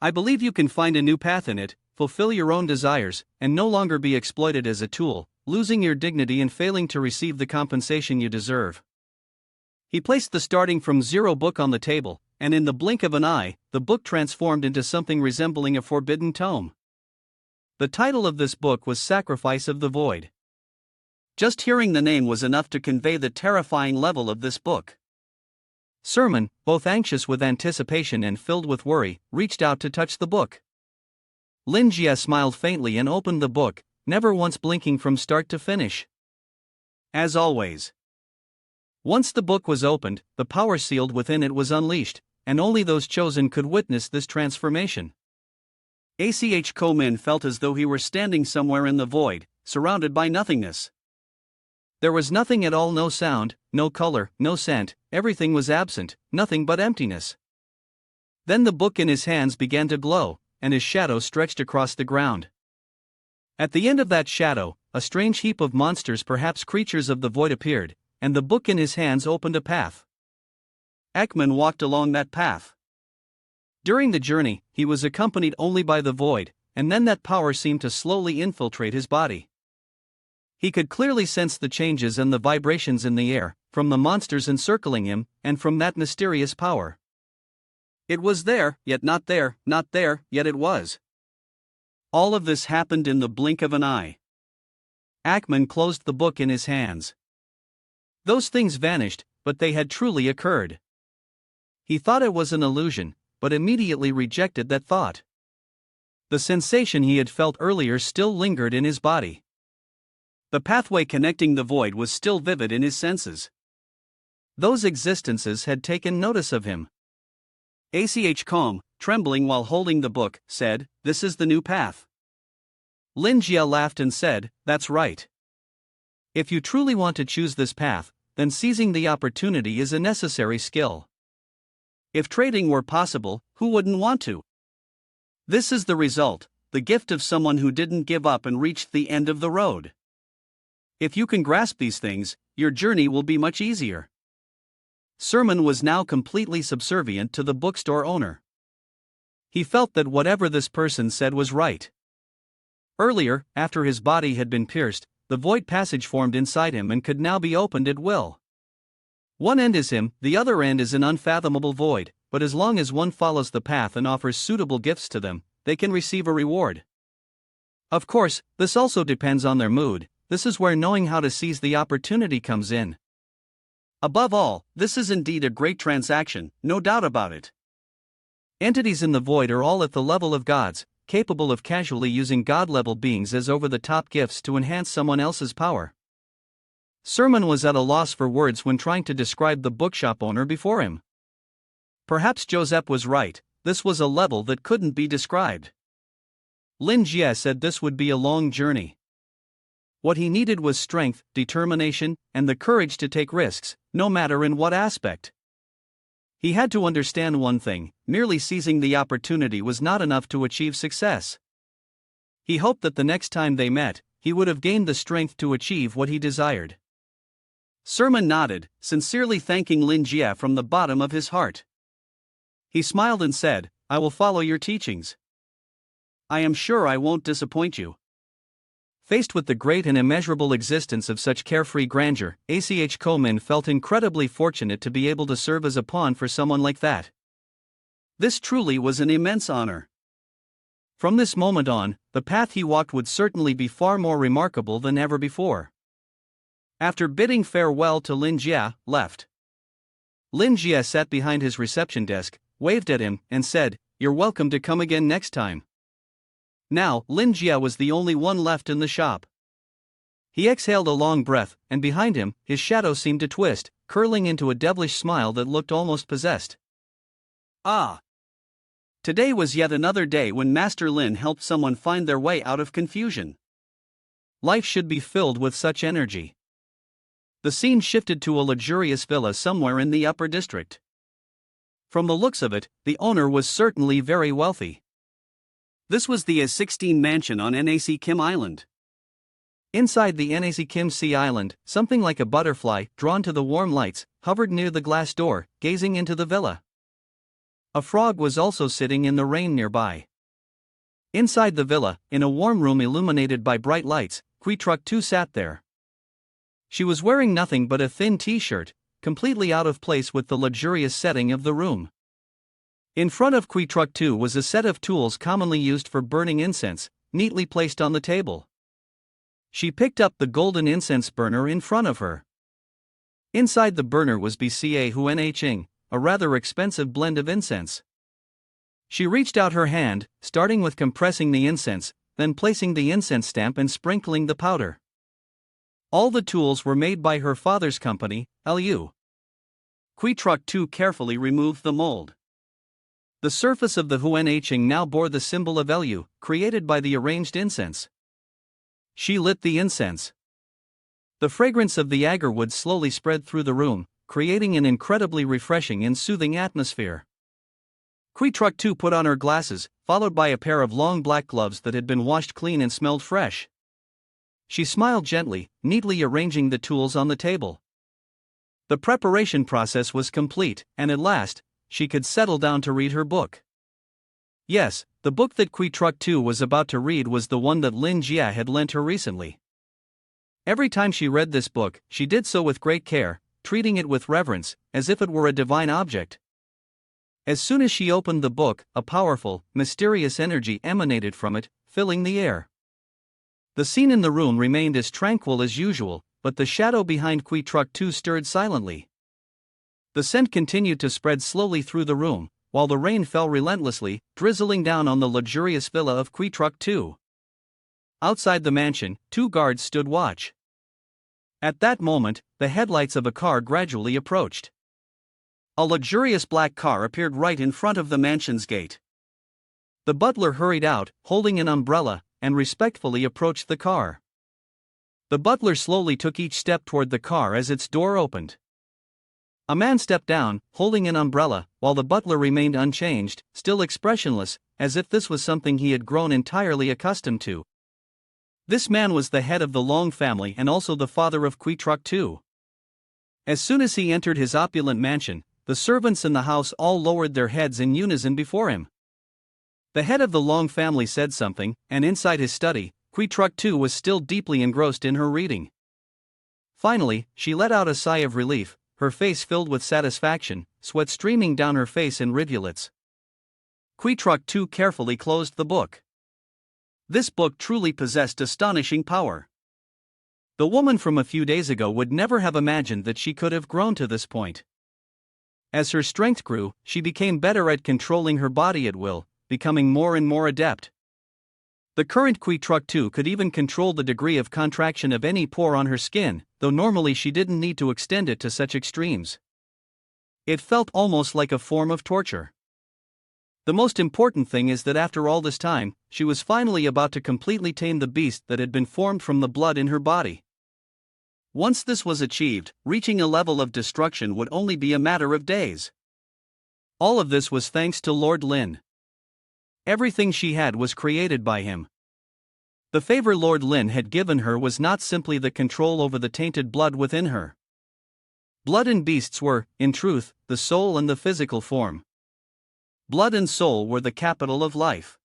A: "I believe you can find a new path in it, fulfill your own desires, and no longer be exploited as a tool, losing your dignity and failing to receive the compensation you deserve." He placed the starting from 0 book on the table, and in the blink of an eye, the book transformed into something resembling a forbidden tome. The title of this book was Sacrifice of the Void. Just hearing the name was enough to convey the terrifying level of this book. Sermon, both anxious with anticipation and filled with worry, reached out to touch the book. Lin Jie smiled faintly and opened the book, never once blinking from start to finish. As always, once the book was opened, the power sealed within it was unleashed, and only those chosen could witness this transformation. Ach Ko-min felt as though he were standing somewhere in the void, surrounded by nothingness. There was nothing at all, no sound, no color, no scent, everything was absent, nothing but emptiness. Then the book in his hands began to glow, and his shadow stretched across the ground. At the end of that shadow, a strange heap of monsters, perhaps creatures of the void, appeared, and the book in his hands opened a path. Ekman walked along that path. During the journey, he was accompanied only by the void, and then that power seemed to slowly infiltrate his body. He could clearly sense the changes and the vibrations in the air, from the monsters encircling him, and from that mysterious power. It was there, yet not there, not there, yet it was. All of this happened in the blink of an eye. Ackman closed the book in his hands. Those things vanished, but they had truly occurred. He thought it was an illusion, but immediately rejected that thought. The sensation he had felt earlier still lingered in his body. The pathway connecting the void was still vivid in his senses. Those existences had taken notice of him. Ach Calm, trembling while holding the book, said, "This is the new path." Lin Jie laughed and said, "That's right. If you truly want to choose this path, then seizing the opportunity is a necessary skill. If trading were possible, who wouldn't want to? This is the result, the gift of someone who didn't give up and reached the end of the road. If you can grasp these things, your journey will be much easier." Sermon was now completely subservient to the bookstore owner. He felt that whatever this person said was right. Earlier, after his body had been pierced, the void passage formed inside him and could now be opened at will. One end is him, the other end is an unfathomable void, but as long as one follows the path and offers suitable gifts to them, they can receive a reward. Of course, this also depends on their mood. This is where knowing how to seize the opportunity comes in. Above all, this is indeed a great transaction, no doubt about it. Entities in the void are all at the level of gods, capable of casually using god-level beings as over-the-top gifts to enhance someone else's power. Sermon was at a loss for words when trying to describe the bookshop owner before him. Perhaps Joseph was right, this was a level that couldn't be described. Lin Jie said this would be a long journey. What he needed was strength, determination, and the courage to take risks, no matter in what aspect. He had to understand one thing: merely seizing the opportunity was not enough to achieve success. He hoped that the next time they met, he would have gained the strength to achieve what he desired. Sermon nodded, sincerely thanking Lin Jie from the bottom of his heart. He smiled and said, "I will follow your teachings. I am sure I won't disappoint you." Faced with the great and immeasurable existence of such carefree grandeur, Ach Ko-min felt incredibly fortunate to be able to serve as a pawn for someone like that. This truly was an immense honor. From this moment on, the path he walked would certainly be far more remarkable than ever before. After bidding farewell to Lin Jie, left. Lin Jie sat behind his reception desk, waved at him, and said, "You're welcome to come again next time." Now, Lin Jie was the only one left in the shop. He exhaled a long breath, and behind him, his shadow seemed to twist, curling into a devilish smile that looked almost possessed. Ah! Today was yet another day when Master Lin helped someone find their way out of confusion. Life should be filled with such energy. The scene shifted to a luxurious villa somewhere in the upper district. From the looks of it, the owner was certainly very wealthy. This was the S16 mansion on NAC Kim Island. Inside the NAC Kim Sea Island, something like a butterfly, drawn to the warm lights, hovered near the glass door, gazing into the villa. A frog was also sitting in the rain nearby. Inside the villa, in a warm room illuminated by bright lights, Kui Truk 2 sat there. She was wearing nothing but a thin t-shirt, completely out of place with the luxurious setting of the room. In front of Kui Truk 2 was a set of tools commonly used for burning incense, neatly placed on the table. She picked up the golden incense burner in front of her. Inside the burner was BCA Huan Ching, a rather expensive blend of incense. She reached out her hand, starting with compressing the incense, then placing the incense stamp and sprinkling the powder. All the tools were made by her father's company, Lu. Kui Truk 2 carefully removed the mold. The surface of the Huan Ching now bore the symbol of Lu, created by the arranged incense. She lit the incense. The fragrance of the agarwood slowly spread through the room, creating an incredibly refreshing and soothing atmosphere. Kui Truk 2 put on her glasses, followed by a pair of long black gloves that had been washed clean and smelled fresh. She smiled gently, neatly arranging the tools on the table. The preparation process was complete, and at last, she could settle down to read her book. Yes, the book that Kui Truk 2 was about to read was the one that Lin Jia had lent her recently. Every time she read this book, she did so with great care, treating it with reverence, as if it were a divine object. As soon as she opened the book, a powerful, mysterious energy emanated from it, filling the air. The scene in the room remained as tranquil as usual, but the shadow behind Kui Truk 2 stirred silently. The scent continued to spread slowly through the room, while the rain fell relentlessly, drizzling down on the luxurious villa of Kui Truk 2. Outside the mansion, 2 guards stood watch. At that moment, the headlights of a car gradually approached. A luxurious black car appeared right in front of the mansion's gate. The butler hurried out, holding an umbrella, and respectfully approached the car. The butler slowly took each step toward the car as its door opened. A man stepped down, holding an umbrella, while the butler remained unchanged, still expressionless, as if this was something he had grown entirely accustomed to. This man was the head of the Long family and also the father of Kui Truk 2. As soon as he entered his opulent mansion, the servants in the house all lowered their heads in unison before him. The head of the Long family said something, and inside his study, Kui Truk 2 was still deeply engrossed in her reading. Finally, she let out a sigh of relief, her face filled with satisfaction, sweat streaming down her face in rivulets. Kui Truk 2 carefully closed the book. This book truly possessed astonishing power. The woman from a few days ago would never have imagined that she could have grown to this point. As her strength grew, she became better at controlling her body at will, becoming more and more adept. The current Kui Truk 2 could even control the degree of contraction of any pore on her skin, though normally she didn't need to extend it to such extremes. It felt almost like a form of torture. The most important thing is that after all this time, she was finally about to completely tame the beast that had been formed from the blood in her body. Once this was achieved, reaching a level of destruction would only be a matter of days. All of this was thanks to Lord Lin. Everything she had was created by him. The favor Lord Lin had given her was not simply the control over the tainted blood within her. Blood and beasts were, in truth, the soul and the physical form. Blood and soul were the capital of life.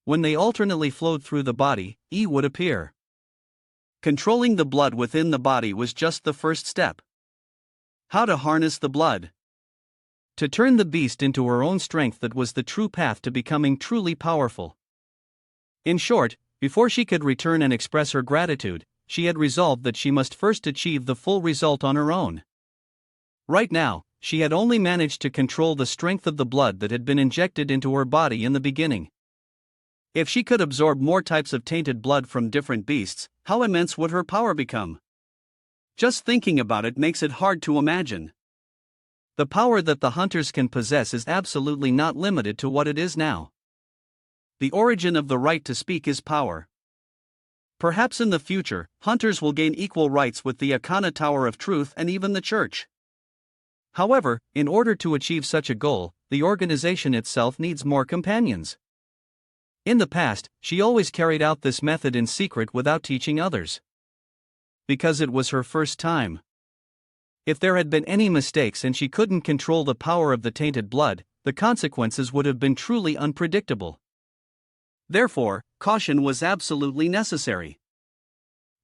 A: When they alternately flowed through the body, E would appear. Controlling the blood within the body was just the first step. How to harness the blood? To turn the beast into her own strength, that was the true path to becoming truly powerful. In short, before she could return and express her gratitude, she had resolved that she must first achieve the full result on her own. Right now, she had only managed to control the strength of the blood that had been injected into her body in the beginning. If she could absorb more types of tainted blood from different beasts, how immense would her power become? Just thinking about it makes it hard to imagine. The power that the hunters can possess is absolutely not limited to what it is now. The origin of the right to speak is power. Perhaps in the future, hunters will gain equal rights with the Akana Tower of Truth and even the church. However, in order to achieve such a goal, the organization itself needs more companions. In the past, she always carried out this method in secret without teaching others. Because it was her first time. If there had been any mistakes and she couldn't control the power of the tainted blood, the consequences would have been truly unpredictable. Therefore, caution was absolutely necessary.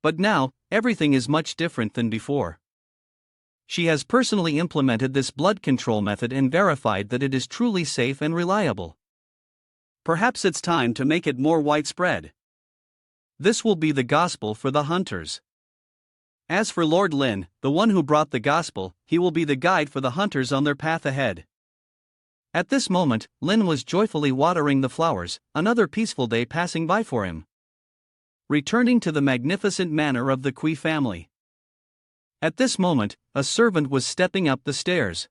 A: But now, everything is much different than before. She has personally implemented this blood control method and verified that it is truly safe and reliable. Perhaps it's time to make it more widespread. This will be the gospel for the hunters. As for Lord Lin, the one who brought the gospel, he will be the guide for the hunters on their path ahead. At this moment, Lin was joyfully watering the flowers, another peaceful day passing by for him. Returning to the magnificent manor of the Kui family. At this moment, a servant was stepping up the stairs.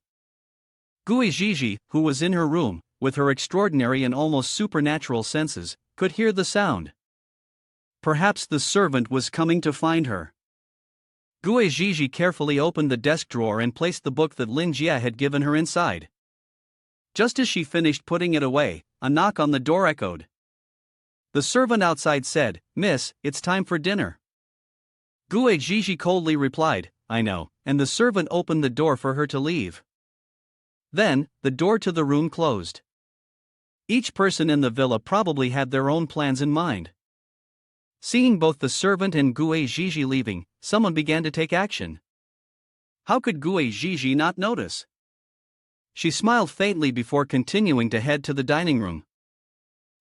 A: Gui Jiji, who was in her room, with her extraordinary and almost supernatural senses, could hear the sound. Perhaps the servant was coming to find her. Gui Jiji carefully opened the desk drawer and placed the book that Lin Jia had given her inside. Just as she finished putting it away, a knock on the door echoed. The servant outside said, "Miss, it's time for dinner." Gui Jiji coldly replied, "I know," and the servant opened the door for her to leave. Then, the door to the room closed. Each person in the villa probably had their own plans in mind. Seeing both the servant and Gui Jiji leaving, someone began to take action. How could Gui Jiji not notice? She smiled faintly before continuing to head to the dining room.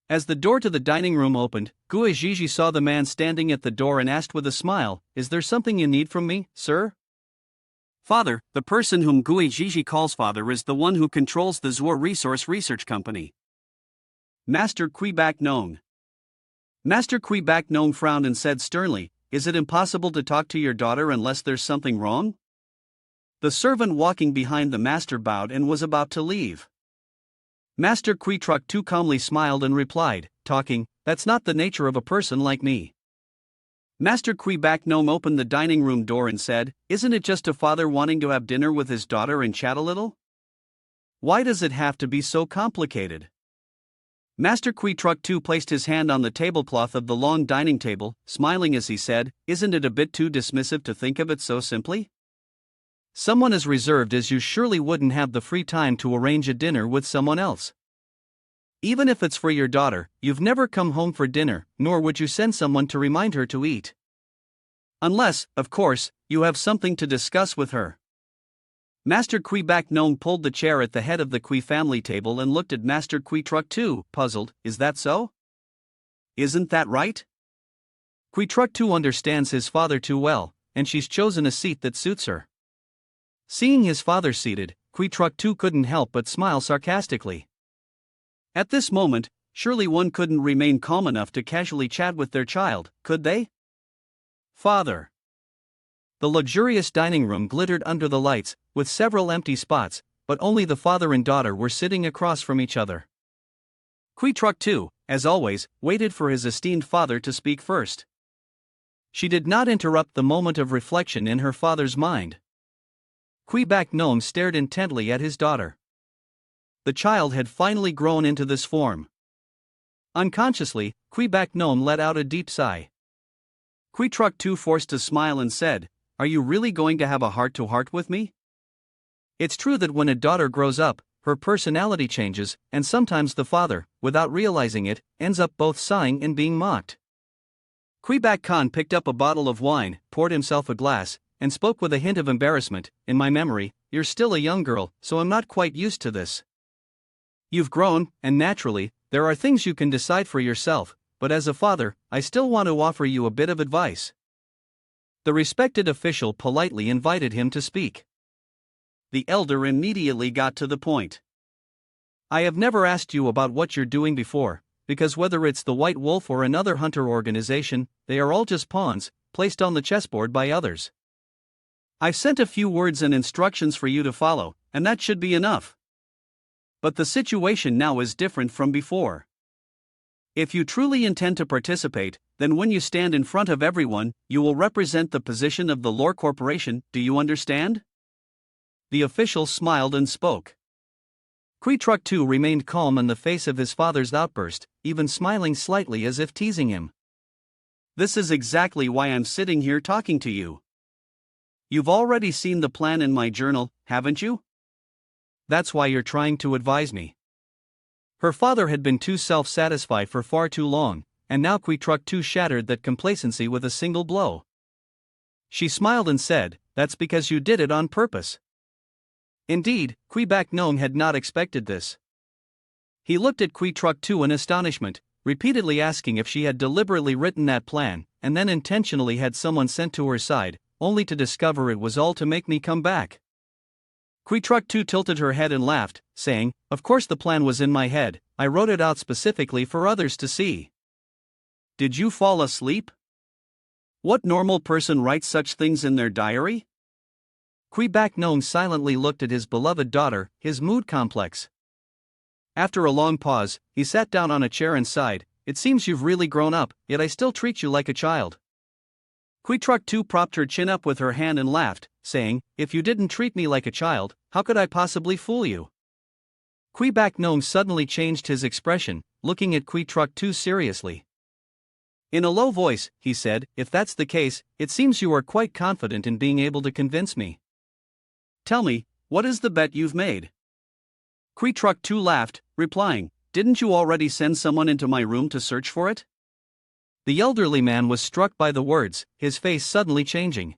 A: As the door to the dining room opened, Gui Jiji saw the man standing at the door and asked with a smile, "Is there something you need from me, sir?" "Father, the person whom Gui Jiji calls father is the one who controls the Zuo Research Company. Master Kui Bak Nong." Master Kui Bak Nong frowned and said sternly, "Is it impossible to talk to your daughter unless there's something wrong?" The servant walking behind the master bowed and was about to leave. Master Kui Truk too calmly smiled and replied, "Talking, that's not the nature of a person like me." Master Kui Bak Nong opened the dining room door and said, "Isn't it just a father wanting to have dinner with his daughter and chat a little? Why does it have to be so complicated?" Master Kui Truk too placed his hand on the tablecloth of the long dining table, smiling as he said, "Isn't it a bit too dismissive to think of it so simply? Someone as reserved as you surely wouldn't have the free time to arrange a dinner with someone else. Even if it's for your daughter, you've never come home for dinner, nor would you send someone to remind her to eat. Unless, of course, you have something to discuss with her." Master Kui Bak Nong pulled the chair at the head of the Kui family table and looked at Master Kui Truk too, puzzled. "Is that so? Isn't that right?" Kui Truk too understands his father too well, and she's chosen a seat that suits her. Seeing his father seated, Kui Truk too couldn't help but smile sarcastically. At this moment, surely one couldn't remain calm enough to casually chat with their child, could they? "Father." The luxurious dining room glittered under the lights, with several empty spots, but only the father and daughter were sitting across from each other. Kui Truk too, as always, waited for his esteemed father to speak first. She did not interrupt the moment of reflection in her father's mind. Kui Bak Nong stared intently at his daughter. The child had finally grown into this form. Unconsciously, Kui Bak Nong let out a deep sigh. Kui Truk too forced a smile and said, "Are you really going to have a heart-to-heart with me?" It's true that when a daughter grows up, her personality changes, and sometimes the father, without realizing it, ends up both sighing and being mocked. Kui Bak Khan picked up a bottle of wine, poured himself a glass, and spoke with a hint of embarrassment. "In my memory, you're still a young girl, so I'm not quite used to this. You've grown, and naturally, there are things you can decide for yourself, but as a father, I still want to offer you a bit of advice." The respected official politely invited him to speak. The elder immediately got to the point. "I have never asked you about what you're doing before, because whether it's the White Wolf or another hunter organization, they are all just pawns, placed on the chessboard by others. I've sent a few words and instructions for you to follow, and that should be enough. But the situation now is different from before.
B: If you truly intend to participate, then when you stand in front of everyone, you will represent the position of the lore corporation, do you understand? The official smiled and spoke.
A: Kui Truck 2 remained calm in the face of his father's outburst, even smiling slightly as if teasing him.
B: This is exactly why I'm sitting here talking to you. You've already seen the plan in my journal, haven't you?
A: That's why you're trying to advise me. Her father had been too self-satisfied for far too long, and now Kui Truck 2 shattered that complacency with a single blow. She smiled and said, "That's because you did it on purpose." Indeed, Kui Bak Nong had not expected this. He looked at Kui Truck 2 in astonishment, repeatedly asking if she had deliberately written that plan, and then intentionally had someone sent to her side, only to discover it was all to make me come back. Kui Truck 2 tilted her head and laughed, saying, "Of course the plan was in my head, I wrote it out specifically for others to see."
B: Did you fall asleep? What normal person writes such things in their diary?
A: Kui Bak Nong silently looked at his beloved daughter, his mood complex. After a long pause, he sat down on a chair and sighed, "It seems you've really grown up, yet I still treat you like a child." Kui Truck 2 propped her chin up with her hand and laughed, saying, "If you didn't treat me like a child, how could I possibly fool you?" Kui Bak Nong suddenly changed his expression, looking at Kui Truck 2 seriously. In a low voice, he said, "If that's the case, it seems you are quite confident in being able to convince me.
B: Tell me, what is the bet you've made?"
A: Kui Truck 2 laughed, replying, "Didn't you already send someone into my room to search for it?" The elderly man was struck by the words, his face suddenly changing.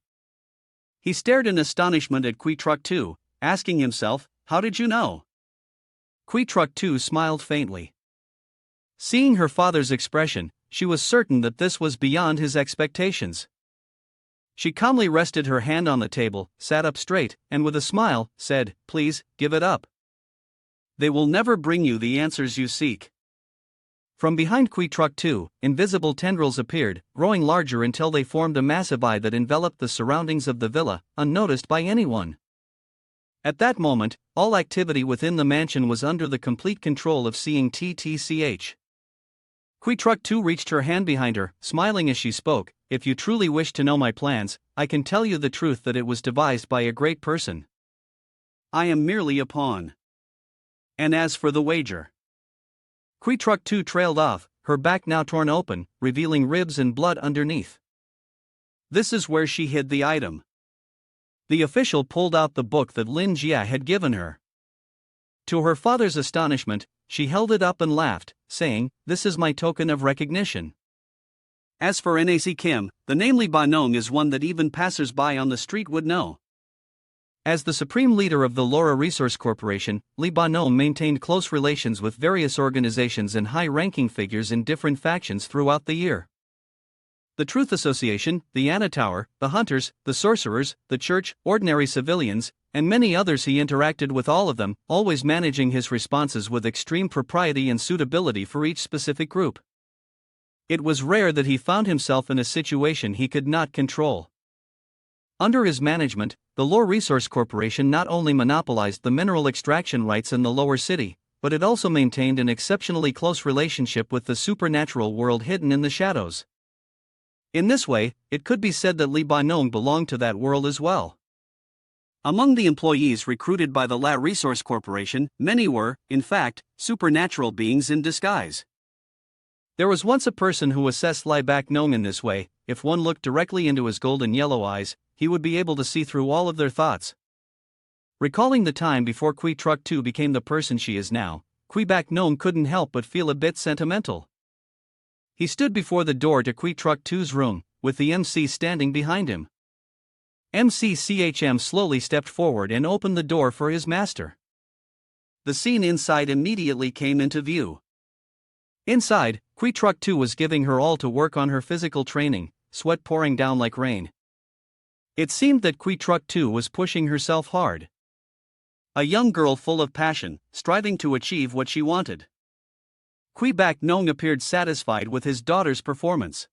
A: He stared in astonishment at Kui Truck 2, asking himself, "How did you know?" Kui Truck 2 smiled faintly. Seeing her father's expression, she was certain that this was beyond his expectations. She calmly rested her hand on the table, sat up straight, and with a smile, said, "Please, give it up. They will never bring you the answers you seek." From behind Kui Truck 2, invisible tendrils appeared, growing larger until they formed a massive eye that enveloped the surroundings of the villa, unnoticed by anyone. At that moment, all activity within the mansion was under the complete control of Seeing TTCH. Kui Truck 2 reached her hand behind her, smiling as she spoke, "If you truly wish to know my plans, I can tell you the truth that it was devised by a great person. I am merely a pawn. And as for the wager..." Kui Truck 2 trailed off, her back now torn open, revealing ribs and blood underneath. "This is where she hid the item." The official pulled out the book that Lin Jia had given her. To her father's astonishment, she held it up and laughed, saying, "This is my token of recognition. As for NAC Kim, the name Lee Ba-nong is one that even passers-by on the street would know." As the supreme leader of the Laura Resource Corporation, Lee Ba-nong maintained close relations with various organizations and high-ranking figures in different factions throughout the year. The Truth Association, the Anna Tower, the Hunters, the Sorcerers, the Church, ordinary civilians, and many others. He interacted with all of them, always managing his responses with extreme propriety and suitability for each specific group. It was rare that he found himself in a situation he could not control. Under his management, the Lore Resource Corporation not only monopolized the mineral extraction rights in the lower city, but it also maintained an exceptionally close relationship with the supernatural world hidden in the shadows. In this way, it could be said that Lee Ba-nong belonged to that world as well. Among the employees recruited by the La Resource Corporation, many were, in fact, supernatural beings in disguise. There was once a person who assessed Lee Ba-nong in this way: if one looked directly into his golden yellow eyes, he would be able to see through all of their thoughts. Recalling the time before Kui Truck 2 became the person she is now, Kui Ba-nong couldn't help but feel a bit sentimental. He stood before the door to Kui Truck 2's room, with the MC standing behind him. MC CHM slowly stepped forward and opened the door for his master. The scene inside immediately came into view. Inside, Kui Truck 2 was giving her all to work on her physical training, sweat pouring down like rain. It seemed that Kui Truck 2 was pushing herself hard. A young girl full of passion, striving to achieve what she wanted. Kui Ba-nong appeared satisfied with his daughter's performance.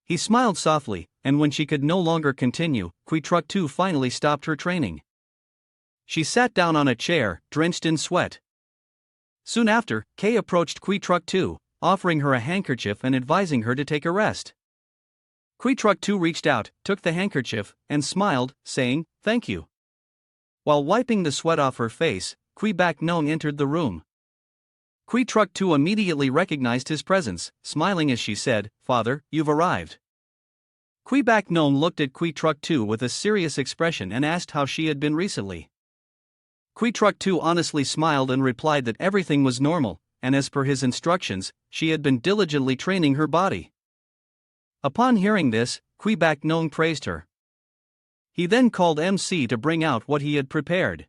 A: He smiled softly, and when she could no longer continue, Kui Truck 2 finally stopped her training. She sat down on a chair, drenched in sweat. Soon after, Kay approached Kui Truck 2, offering her a handkerchief and advising her to take a rest. Kui Truck 2 reached out, took the handkerchief, and smiled, saying, "Thank you." While wiping the sweat off her face, Kui Bak Nong entered the room. Kui Truck 2 immediately recognized his presence, smiling as she said, "Father, you've arrived." Kui Bak Nong looked at Kui Truck 2 with a serious expression and asked how she had been recently. Kui Truck 2 honestly smiled and replied that everything was normal, and as per his instructions, she had been diligently training her body. Upon hearing this, Kui Bak Nong praised her. He then called MC to bring out what he had prepared.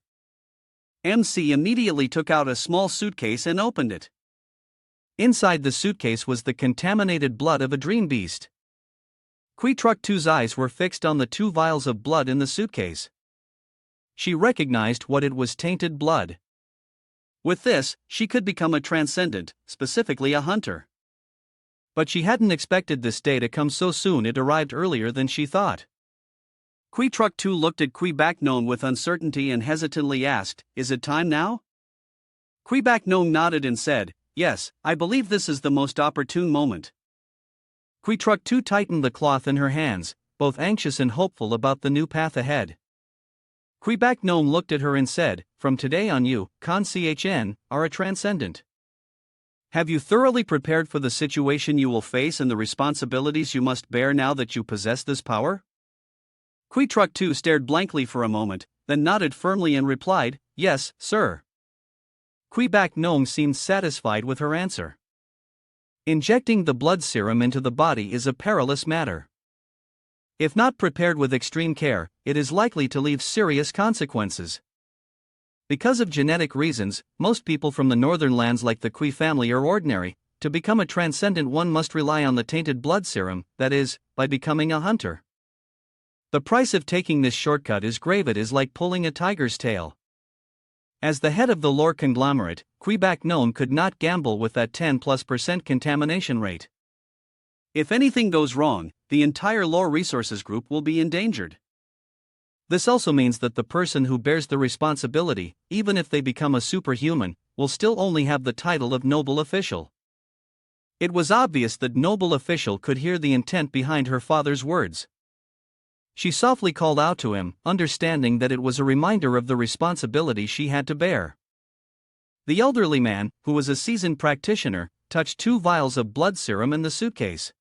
A: MC immediately took out a small suitcase and opened it. Inside the suitcase was the contaminated blood of a dream beast. Kui Truck 2's eyes were fixed on the 2 vials of blood in the suitcase. She recognized what it was: tainted blood. With this, she could become a transcendent, specifically a hunter. But she hadn't expected this day to come so soon. It arrived earlier than she thought. Kui Truck 2 looked at Kui Bak Nong with uncertainty and hesitantly asked, "Is it time now?" Kui Bak Nong nodded and said, "Yes, I believe this is the most opportune moment." Kui Truck 2 tightened the cloth in her hands, both anxious and hopeful about the new path ahead. Kui Bak Nong looked at her and said, "From today on you, Chn, are a transcendent. Have you thoroughly prepared for the situation you will face and the responsibilities you must bear now that you possess this power?" Kui Truck 2 stared blankly for a moment, then nodded firmly and replied, "Yes, sir." Kui Bak Nong seemed satisfied with her answer. Injecting the blood serum into the body is a perilous matter. If not prepared with extreme care, it is likely to leave serious consequences. Because of genetic reasons, most people from the northern lands like the Kui family are ordinary. To become a transcendent, one must rely on the tainted blood serum, that is, by becoming a hunter. The price of taking this shortcut is grave. It is like pulling a tiger's tail. As the head of the lore conglomerate, Kui Bak Nong could not gamble with that 10+% contamination rate. If anything goes wrong, the entire lore resources group will be endangered. This also means that the person who bears the responsibility, even if they become a superhuman, will still only have the title of noble official. It was obvious that noble official could hear the intent behind her father's words. She softly called out to him, understanding that it was a reminder of the responsibility she had to bear. The elderly man, who was a seasoned practitioner, touched 2 vials of blood serum in the suitcase.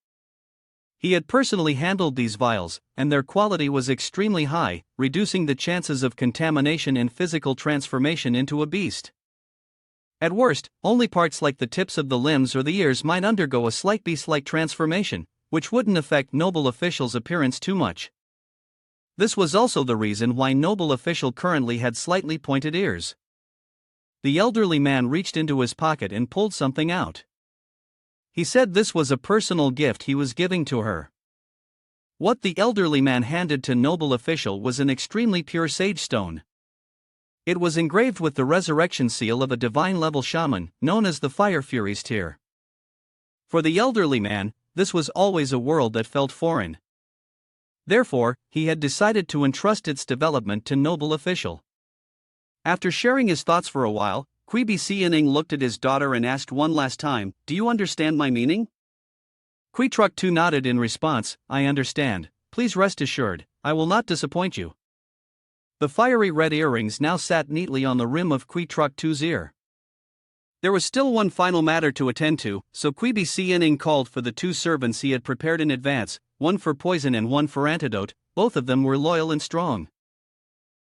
A: He had personally handled these vials, and their quality was extremely high, reducing the chances of contamination and physical transformation into a beast. At worst, only parts like the tips of the limbs or the ears might undergo a slight beast-like transformation, which wouldn't affect noble official's appearance too much. This was also the reason why noble official currently had slightly pointed ears. The elderly man reached into his pocket and pulled something out. He said this was a personal gift he was giving to her. What the elderly man handed to noble official was an extremely pure sage stone. It was engraved with the resurrection seal of a divine-level shaman, known as the Fire Fury's Tear. For the elderly man, this was always a world that felt foreign. Therefore, he had decided to entrust its development to noble official. After sharing his thoughts for a while, Kui Bak looked at his daughter and asked one last time, "Do you understand my meaning?" Kui Truck 2 nodded in response, "I understand. Please rest assured, I will not disappoint you." The fiery red earrings now sat neatly on the rim of Kui Truck 2's ear. There was still one final matter to attend to, so Kui Bak called for the 2 servants he had prepared in advance, one for poison and one for antidote. Both of them were loyal and strong.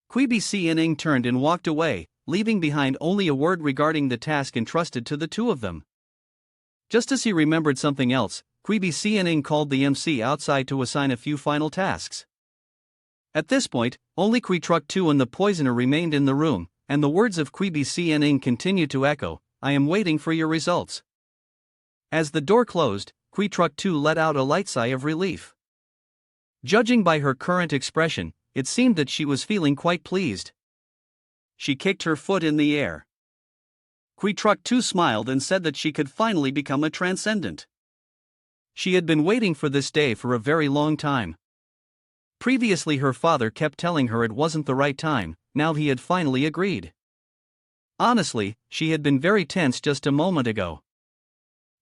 A: Kui Bak turned and walked away, leaving behind only a word regarding the task entrusted to the 2 of them. Just as he remembered something else, Kui Bak called the MC outside to assign a few final tasks. At this point, only Kui Truck 2 and the poisoner remained in the room, and the words of Kui Bak continued to echo, "I am waiting for your results." As the door closed, Kui Truck 2 let out a light sigh of relief. Judging by her current expression, it seemed that she was feeling quite pleased. She kicked her foot in the air. Kui Truck 2 smiled and said that she could finally become a transcendent. She had been waiting for this day for a very long time. Previously her father kept telling her it wasn't the right time, now he had finally agreed. Honestly, she had been very tense just a moment ago.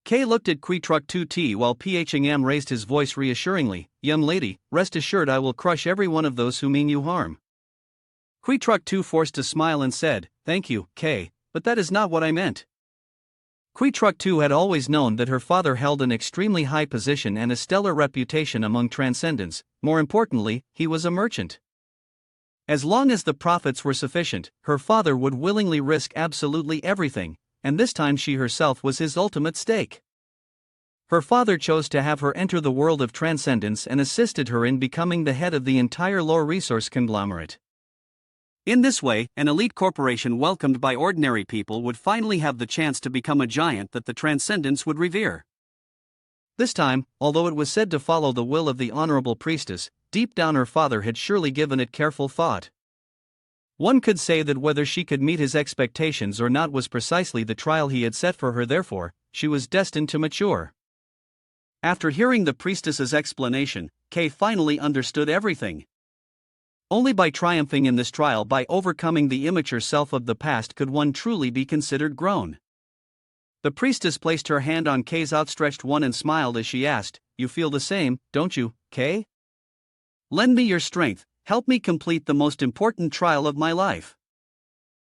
A: K looked at Kui Truck 2T while Phm raised his voice reassuringly. Young lady, rest assured I will crush every one of those who mean you harm. Kui Truck 2 forced a smile and said, thank you, K, but that is not what I meant. Kui Truck 2 had always known that her father held an extremely high position and a stellar reputation among transcendents. More importantly, he was a merchant. As long as the profits were sufficient, her father would willingly risk absolutely everything, and this time she herself was his ultimate stake. Her father chose to have her enter the world of transcendence and assisted her in becoming the head of the entire lore resource conglomerate. In this way, an elite corporation welcomed by ordinary people would finally have the chance to become a giant that the transcendents would revere. This time, although it was said to follow the will of the honorable priestess, deep down her father had surely given it careful thought. One could say that whether she could meet his expectations or not was precisely the trial he had set for her, therefore, she was destined to mature. After hearing the priestess's explanation, Kay finally understood everything. Only by triumphing in this trial, by overcoming the immature self of the past, could one truly be considered grown. The priestess placed her hand on Kay's outstretched one and smiled as she asked, you feel the same, don't you, Kay? Lend me your strength, help me complete the most important trial of my life.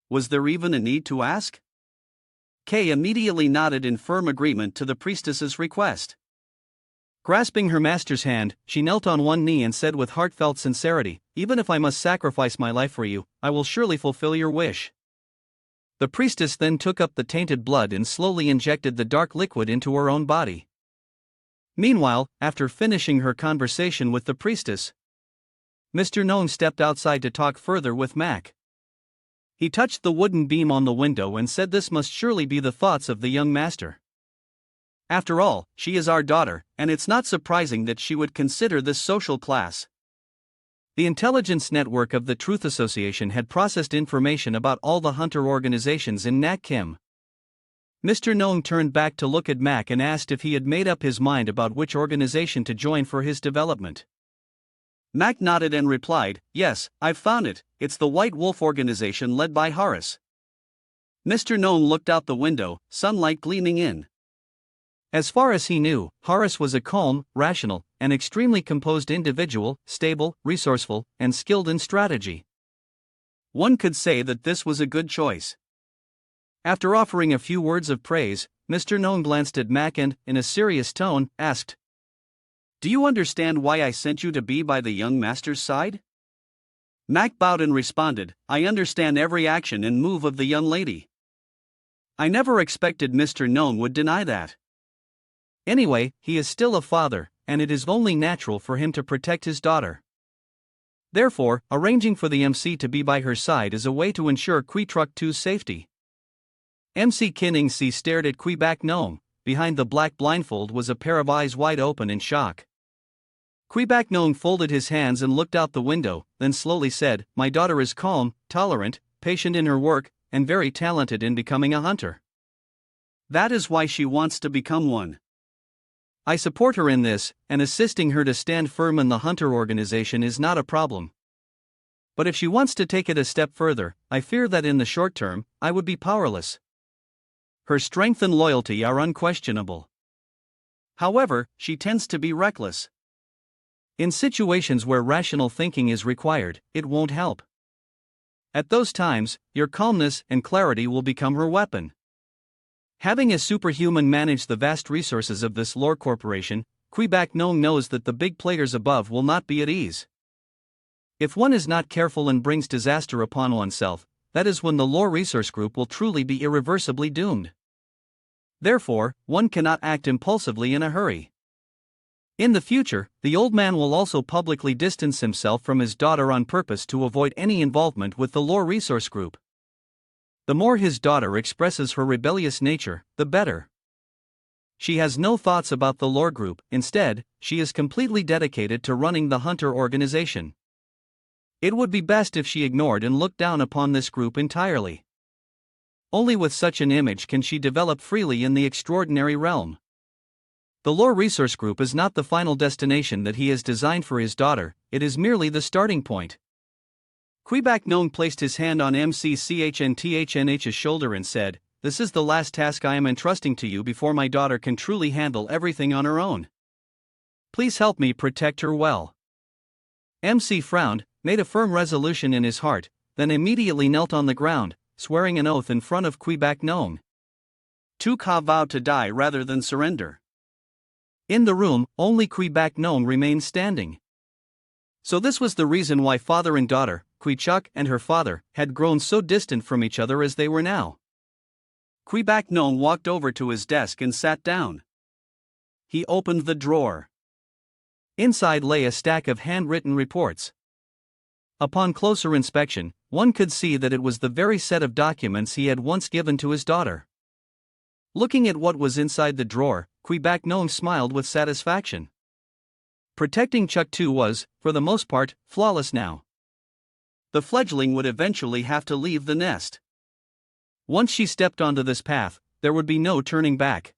A: Was there even a need to ask? Kay immediately nodded in firm agreement to the priestess's request. Grasping her master's hand, she knelt on one knee and said with heartfelt sincerity, even if I must sacrifice my life for you, I will surely fulfill your wish. The priestess then took up the tainted blood and slowly injected the dark liquid into her own body. Meanwhile, after finishing her conversation with the priestess, Mr. Gnome stepped outside to talk further with Mac. He touched the wooden beam on the window and said this must surely be the thoughts of the young master. After all, she is our daughter, and it's not surprising that she would consider this social class. The intelligence network of the Truth Association had processed information about all the hunter organizations in Nak Kim. Mr. Gnome turned back to look at Mac and asked if he had made up his mind about which organization to join for his development. Mac nodded and replied, yes, I've found it, it's the White Wolf organization led by Horace. Mr. Gnome looked out the window, sunlight gleaming in. As far as he knew, Horace was a calm, rational, and extremely composed individual, stable, resourceful, and skilled in strategy. One could say that this was a good choice. After offering a few words of praise, Mr. Gnome glanced at Mac and, in a serious tone, asked, do you understand why I sent you to be by the young master's side? Mac bowed and responded, I understand every action and move of the young lady. I never expected Mr. Gnome would deny that. Anyway, he is still a father, and it is only natural for him to protect his daughter. Therefore, arranging for the MC to be by her side is a way to ensure Kui Truck 2's safety. MC Kinningsea stared at Kui Bak Gnome. Behind the black blindfold was a pair of eyes wide open in shock. Kui Bak Gnome folded his hands and looked out the window, then slowly said, my daughter is calm, tolerant, patient in her work, and very talented in becoming a hunter. That is why she wants to become one. I support her in this, and assisting her to stand firm in the hunter organization is not a problem. But if she wants to take it a step further, I fear that in the short term, I would be powerless. Her strength and loyalty are unquestionable. However, she tends to be reckless. In situations where rational thinking is required, it won't help. At those times, your calmness and clarity will become her weapon. Having a superhuman manage the vast resources of this lore corporation, Kui Bak Gnome knows that the big players above will not be at ease. If one is not careful and brings disaster upon oneself, that is when the lore resource group will truly be irreversibly doomed. Therefore, one cannot act impulsively in a hurry. In the future, the old man will also publicly distance himself from his daughter on purpose to avoid any involvement with the lore resource group. The more his daughter expresses her rebellious nature, the better. She has no thoughts about the lore group, instead, she is completely dedicated to running the hunter organization. It would be best if she ignored and looked down upon this group entirely. Only with such an image can she develop freely in the extraordinary realm. The lore resource group is not the final destination that he has designed for his daughter, it is merely the starting point. Kui Bak Gnome placed his hand on MCCHNTHNH's shoulder and said, this is the last task I am entrusting to you before my daughter can truly handle everything on her own. Please help me protect her well. MC frowned, made a firm resolution in his heart, then immediately knelt on the ground, swearing an oath in front of Quebec Nong. Tuka vowed to die rather than surrender. In the room, only Quebec Nong remained standing. So this was the reason why father and daughter, Chuck and her father, had grown so distant from each other as they were now. Quebec Nong walked over to his desk and sat down. He opened the drawer. Inside lay a stack of handwritten reports. Upon closer inspection, one could see that it was the very set of documents he had once given to his daughter. Looking at what was inside the drawer, Quebec Nong smiled with satisfaction. Protecting Chuck 2 was, for the most part, flawless now. The fledgling would eventually have to leave the nest. Once she stepped onto this path, there would be no turning back.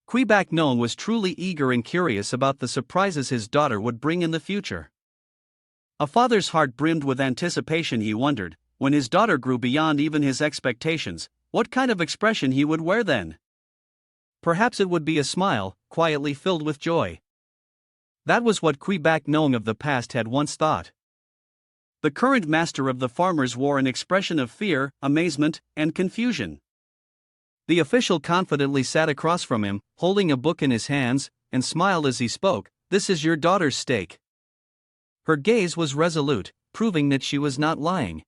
A: Quebec Nong was truly eager and curious about the surprises his daughter would bring in the future. A father's heart brimmed with anticipation. He wondered, when his daughter grew beyond even his expectations, what kind of expression he would wear then. Perhaps it would be a smile, quietly filled with joy. That was what Quebec Nong of the past had once thought. The current master of the farmers wore an expression of fear, amazement, and confusion. The official confidently sat across from him, holding a book in his hands, and smiled as he spoke. "This is your daughter's stake." Her gaze was resolute, proving that she was not lying.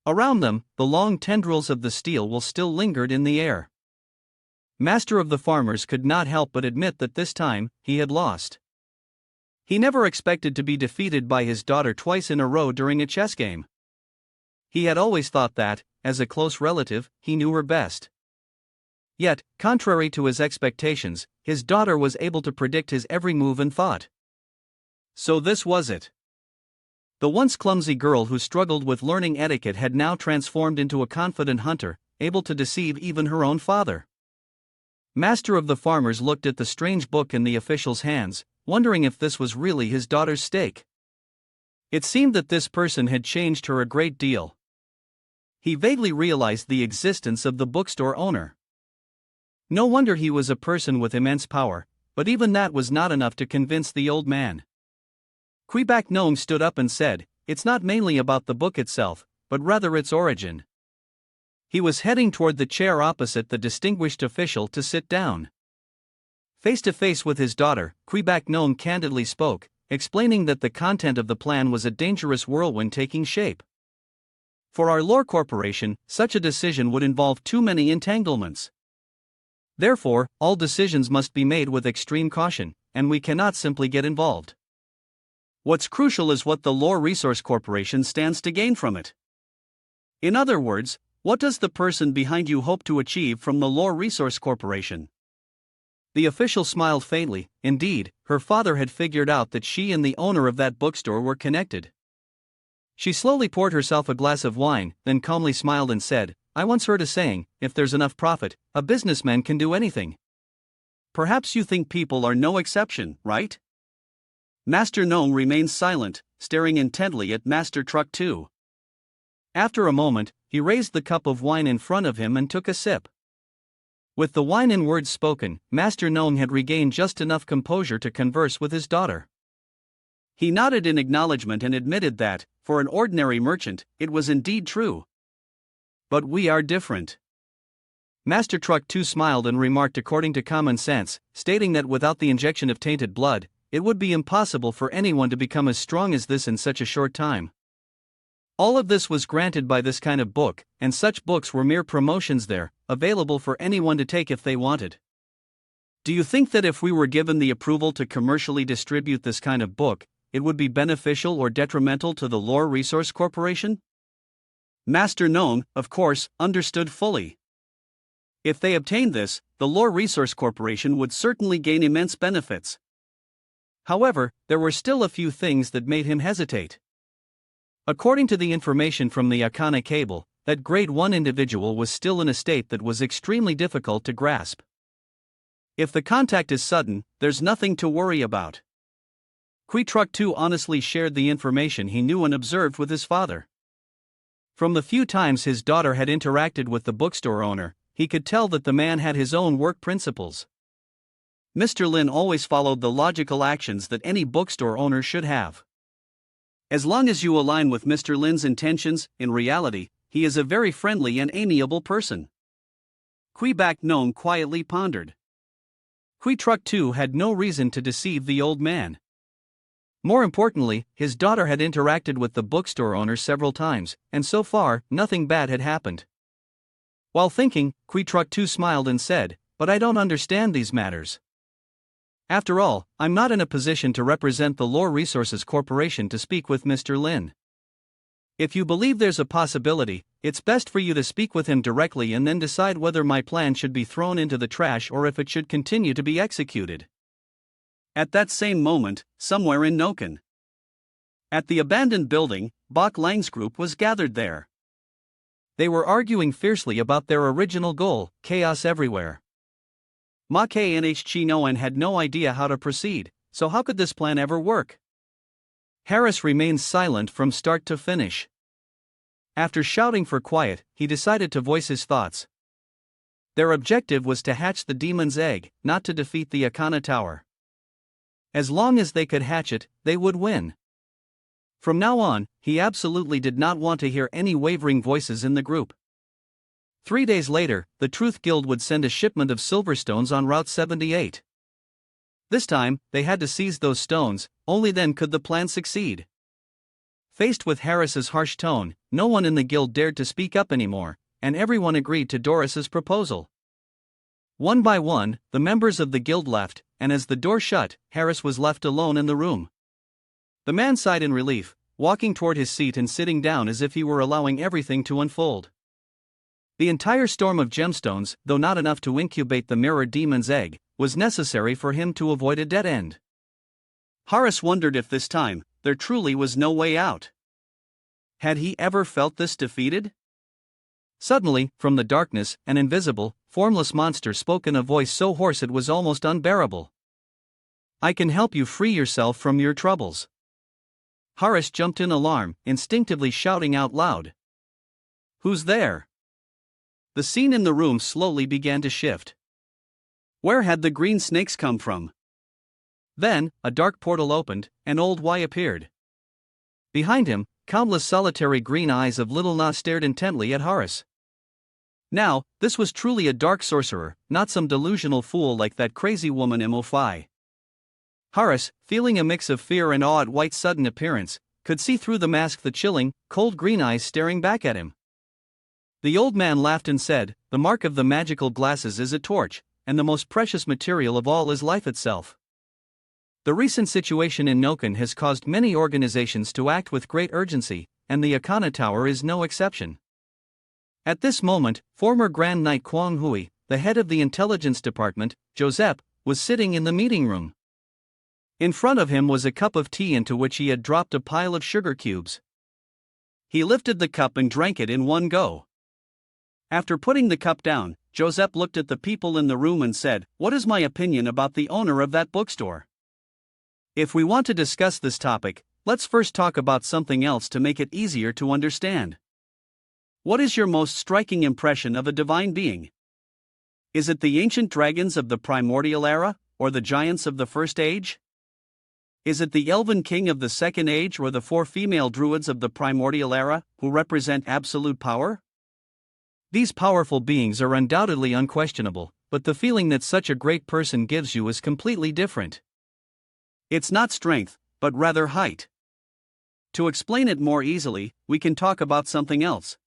A: Around them, the long tendrils of the steel wool still lingered in the air. Master of the farmers could not help but admit that this time, he had lost. He never expected to be defeated by his daughter twice in a row during a chess game. He had always thought that, as a close relative, he knew her best. Yet, contrary to his expectations, his daughter was able to predict his every move and thought. So this was it. The once clumsy girl who struggled with learning etiquette had now transformed into a confident hunter, able to deceive even her own father. Master of the farmers looked at the strange book in the official's hands, wondering if this was really his daughter's stake. It seemed that this person had changed her a great deal. He vaguely realized the existence of the bookstore owner. No wonder he was a person with immense power, but even that was not enough to convince the old man. Quebec Nong stood up and said, "It's not mainly about the book itself, but rather its origin." He was heading toward the chair opposite the distinguished official to sit down. Face to face with his daughter, Quebec Nong candidly spoke, explaining that the content of the plan was a dangerous whirlwind taking shape. For our lore corporation, such a decision would involve too many entanglements. Therefore, all decisions must be made with extreme caution, and we cannot simply get involved. What's crucial is what the Lore Resource Corporation stands to gain from it. In other words, what does the person behind you hope to achieve from the Lore Resource Corporation? The official smiled faintly. Indeed, her father had figured out that she and the owner of that bookstore were connected. She slowly poured herself a glass of wine, then calmly smiled and said, "I once heard a saying, if there's enough profit, a businessman can do anything. Perhaps you think people are no exception, right?" Master Nong remained silent, staring intently at Master Truck 2. After a moment, he raised the cup of wine in front of him and took a sip. With the wine and words spoken, Master Nong had regained just enough composure to converse with his daughter. He nodded in acknowledgement and admitted that, for an ordinary merchant, it was indeed true. "But we are different." Master Truck 2 smiled and remarked according to common sense, stating that without the injection of tainted blood, it would be impossible for anyone to become as strong as this in such a short time. All of this was granted by this kind of book, and such books were mere promotions there, available for anyone to take if they wanted. Do you think that if we were given the approval to commercially distribute this kind of book, it would be beneficial or detrimental to the Lore Resource Corporation? Master Nong, of course, understood fully. If they obtained this, the Lore Resource Corporation would certainly gain immense benefits. However, there were still a few things that made him hesitate. According to the information from the Akane cable, that grade 1 individual was still in a state that was extremely difficult to grasp. If the contact is sudden, there's nothing to worry about. Truck 2 honestly shared the information he knew and observed with his father. From the few times his daughter had interacted with the bookstore owner, he could tell that the man had his own work principles. Mr. Lin always followed the logical actions that any bookstore owner should have. As long as you align with Mr. Lin's intentions, in reality, he is a very friendly and amiable person. Kui Bak Nong quietly pondered. Kui Truck too had no reason to deceive the old man. More importantly, his daughter had interacted with the bookstore owner several times, and so far, nothing bad had happened. While thinking, Kui Truck too smiled and said, "But I don't understand these matters. After all, I'm not in a position to represent the Lore Resources Corporation to speak with Mr. Lin. If you believe there's a possibility, it's best for you to speak with him directly and then decide whether my plan should be thrown into the trash or if it should continue to be executed." At that same moment, somewhere in Noken, at the abandoned building, Bok Lang's group was gathered there. They were arguing fiercely about their original goal: chaos everywhere. Ma K and H Chi Noan had no idea how to proceed, so how could this plan ever work? Harris remained silent from start to finish. After shouting for quiet, he decided to voice his thoughts. Their objective was to hatch the demon's egg, not to defeat the Akana Tower. As long as they could hatch it, they would win. From now on, he absolutely did not want to hear any wavering voices in the group. 3 days later, the Truth Guild would send a shipment of silverstones on Route 78. This time, they had to seize those stones, only then could the plan succeed. Faced with Harris's harsh tone, no one in the guild dared to speak up anymore, and everyone agreed to Doris's proposal. One by one, the members of the guild left, and as the door shut, Harris was left alone in the room. The man sighed in relief, walking toward his seat and sitting down as if he were allowing everything to unfold. The entire storm of gemstones, though not enough to incubate the mirror demon's egg, was necessary for him to avoid a dead end. Harris wondered if this time, there truly was no way out. Had he ever felt this defeated? Suddenly, from the darkness, an invisible, formless monster spoke in a voice so hoarse it was almost unbearable. "I can help you free yourself from your troubles." Harris jumped in alarm, instinctively shouting out loud, "Who's there?" The scene in the room slowly began to shift. Where had the green snakes come from? Then, a dark portal opened, and Old Y appeared. Behind him, countless solitary green eyes of Little Na stared intently at Harris. Now, this was truly a dark sorcerer, not some delusional fool like that crazy woman Mo5. Harris, feeling a mix of fear and awe at White's sudden appearance, could see through the mask the chilling, cold green eyes staring back at him. The old man laughed and said, "The mark of the magical glasses is a torch, and the most precious material of all is life itself. The recent situation in Noken has caused many organizations to act with great urgency, and the Akana Tower is no exception." At this moment, former Grand Knight Kwang Hui, the head of the intelligence department, Joseph, was sitting in the meeting room. In front of him was a cup of tea into which he had dropped a pile of sugar cubes. He lifted the cup and drank it in one go. After putting the cup down, Joseph looked at the people in the room and said, "What is my opinion about the owner of that bookstore? If we want to discuss this topic, let's first talk about something else to make it easier to understand. What is your most striking impression of a divine being? Is it the ancient dragons of the primordial era, or the giants of the first age? Is it the elven king of the second age or the 4 female druids of the primordial era, who represent absolute power? These powerful beings are undoubtedly unquestionable, but the feeling that such a great person gives you is completely different. It's not strength, but rather height. To explain it more easily, we can talk about something else."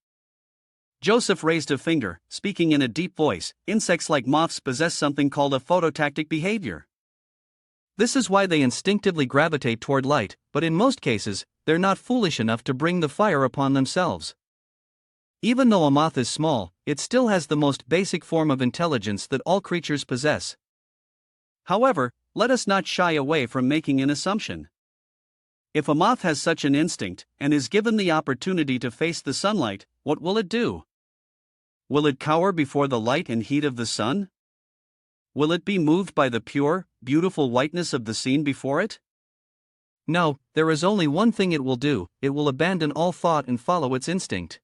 A: Joseph raised a finger, speaking in a deep voice. "Insects like moths possess something called a phototactic behavior. This is why they instinctively gravitate toward light, but in most cases, they're not foolish enough to bring the fire upon themselves. Even though a moth is small, it still has the most basic form of intelligence that all creatures possess. However, let us not shy away from making an assumption. If a moth has such an instinct, and is given the opportunity to face the sunlight, what will it do? Will it cower before the light and heat of the sun? Will it be moved by the pure, beautiful whiteness of the scene before it? No, there is only one thing it will do: it will abandon all thought and follow its instinct.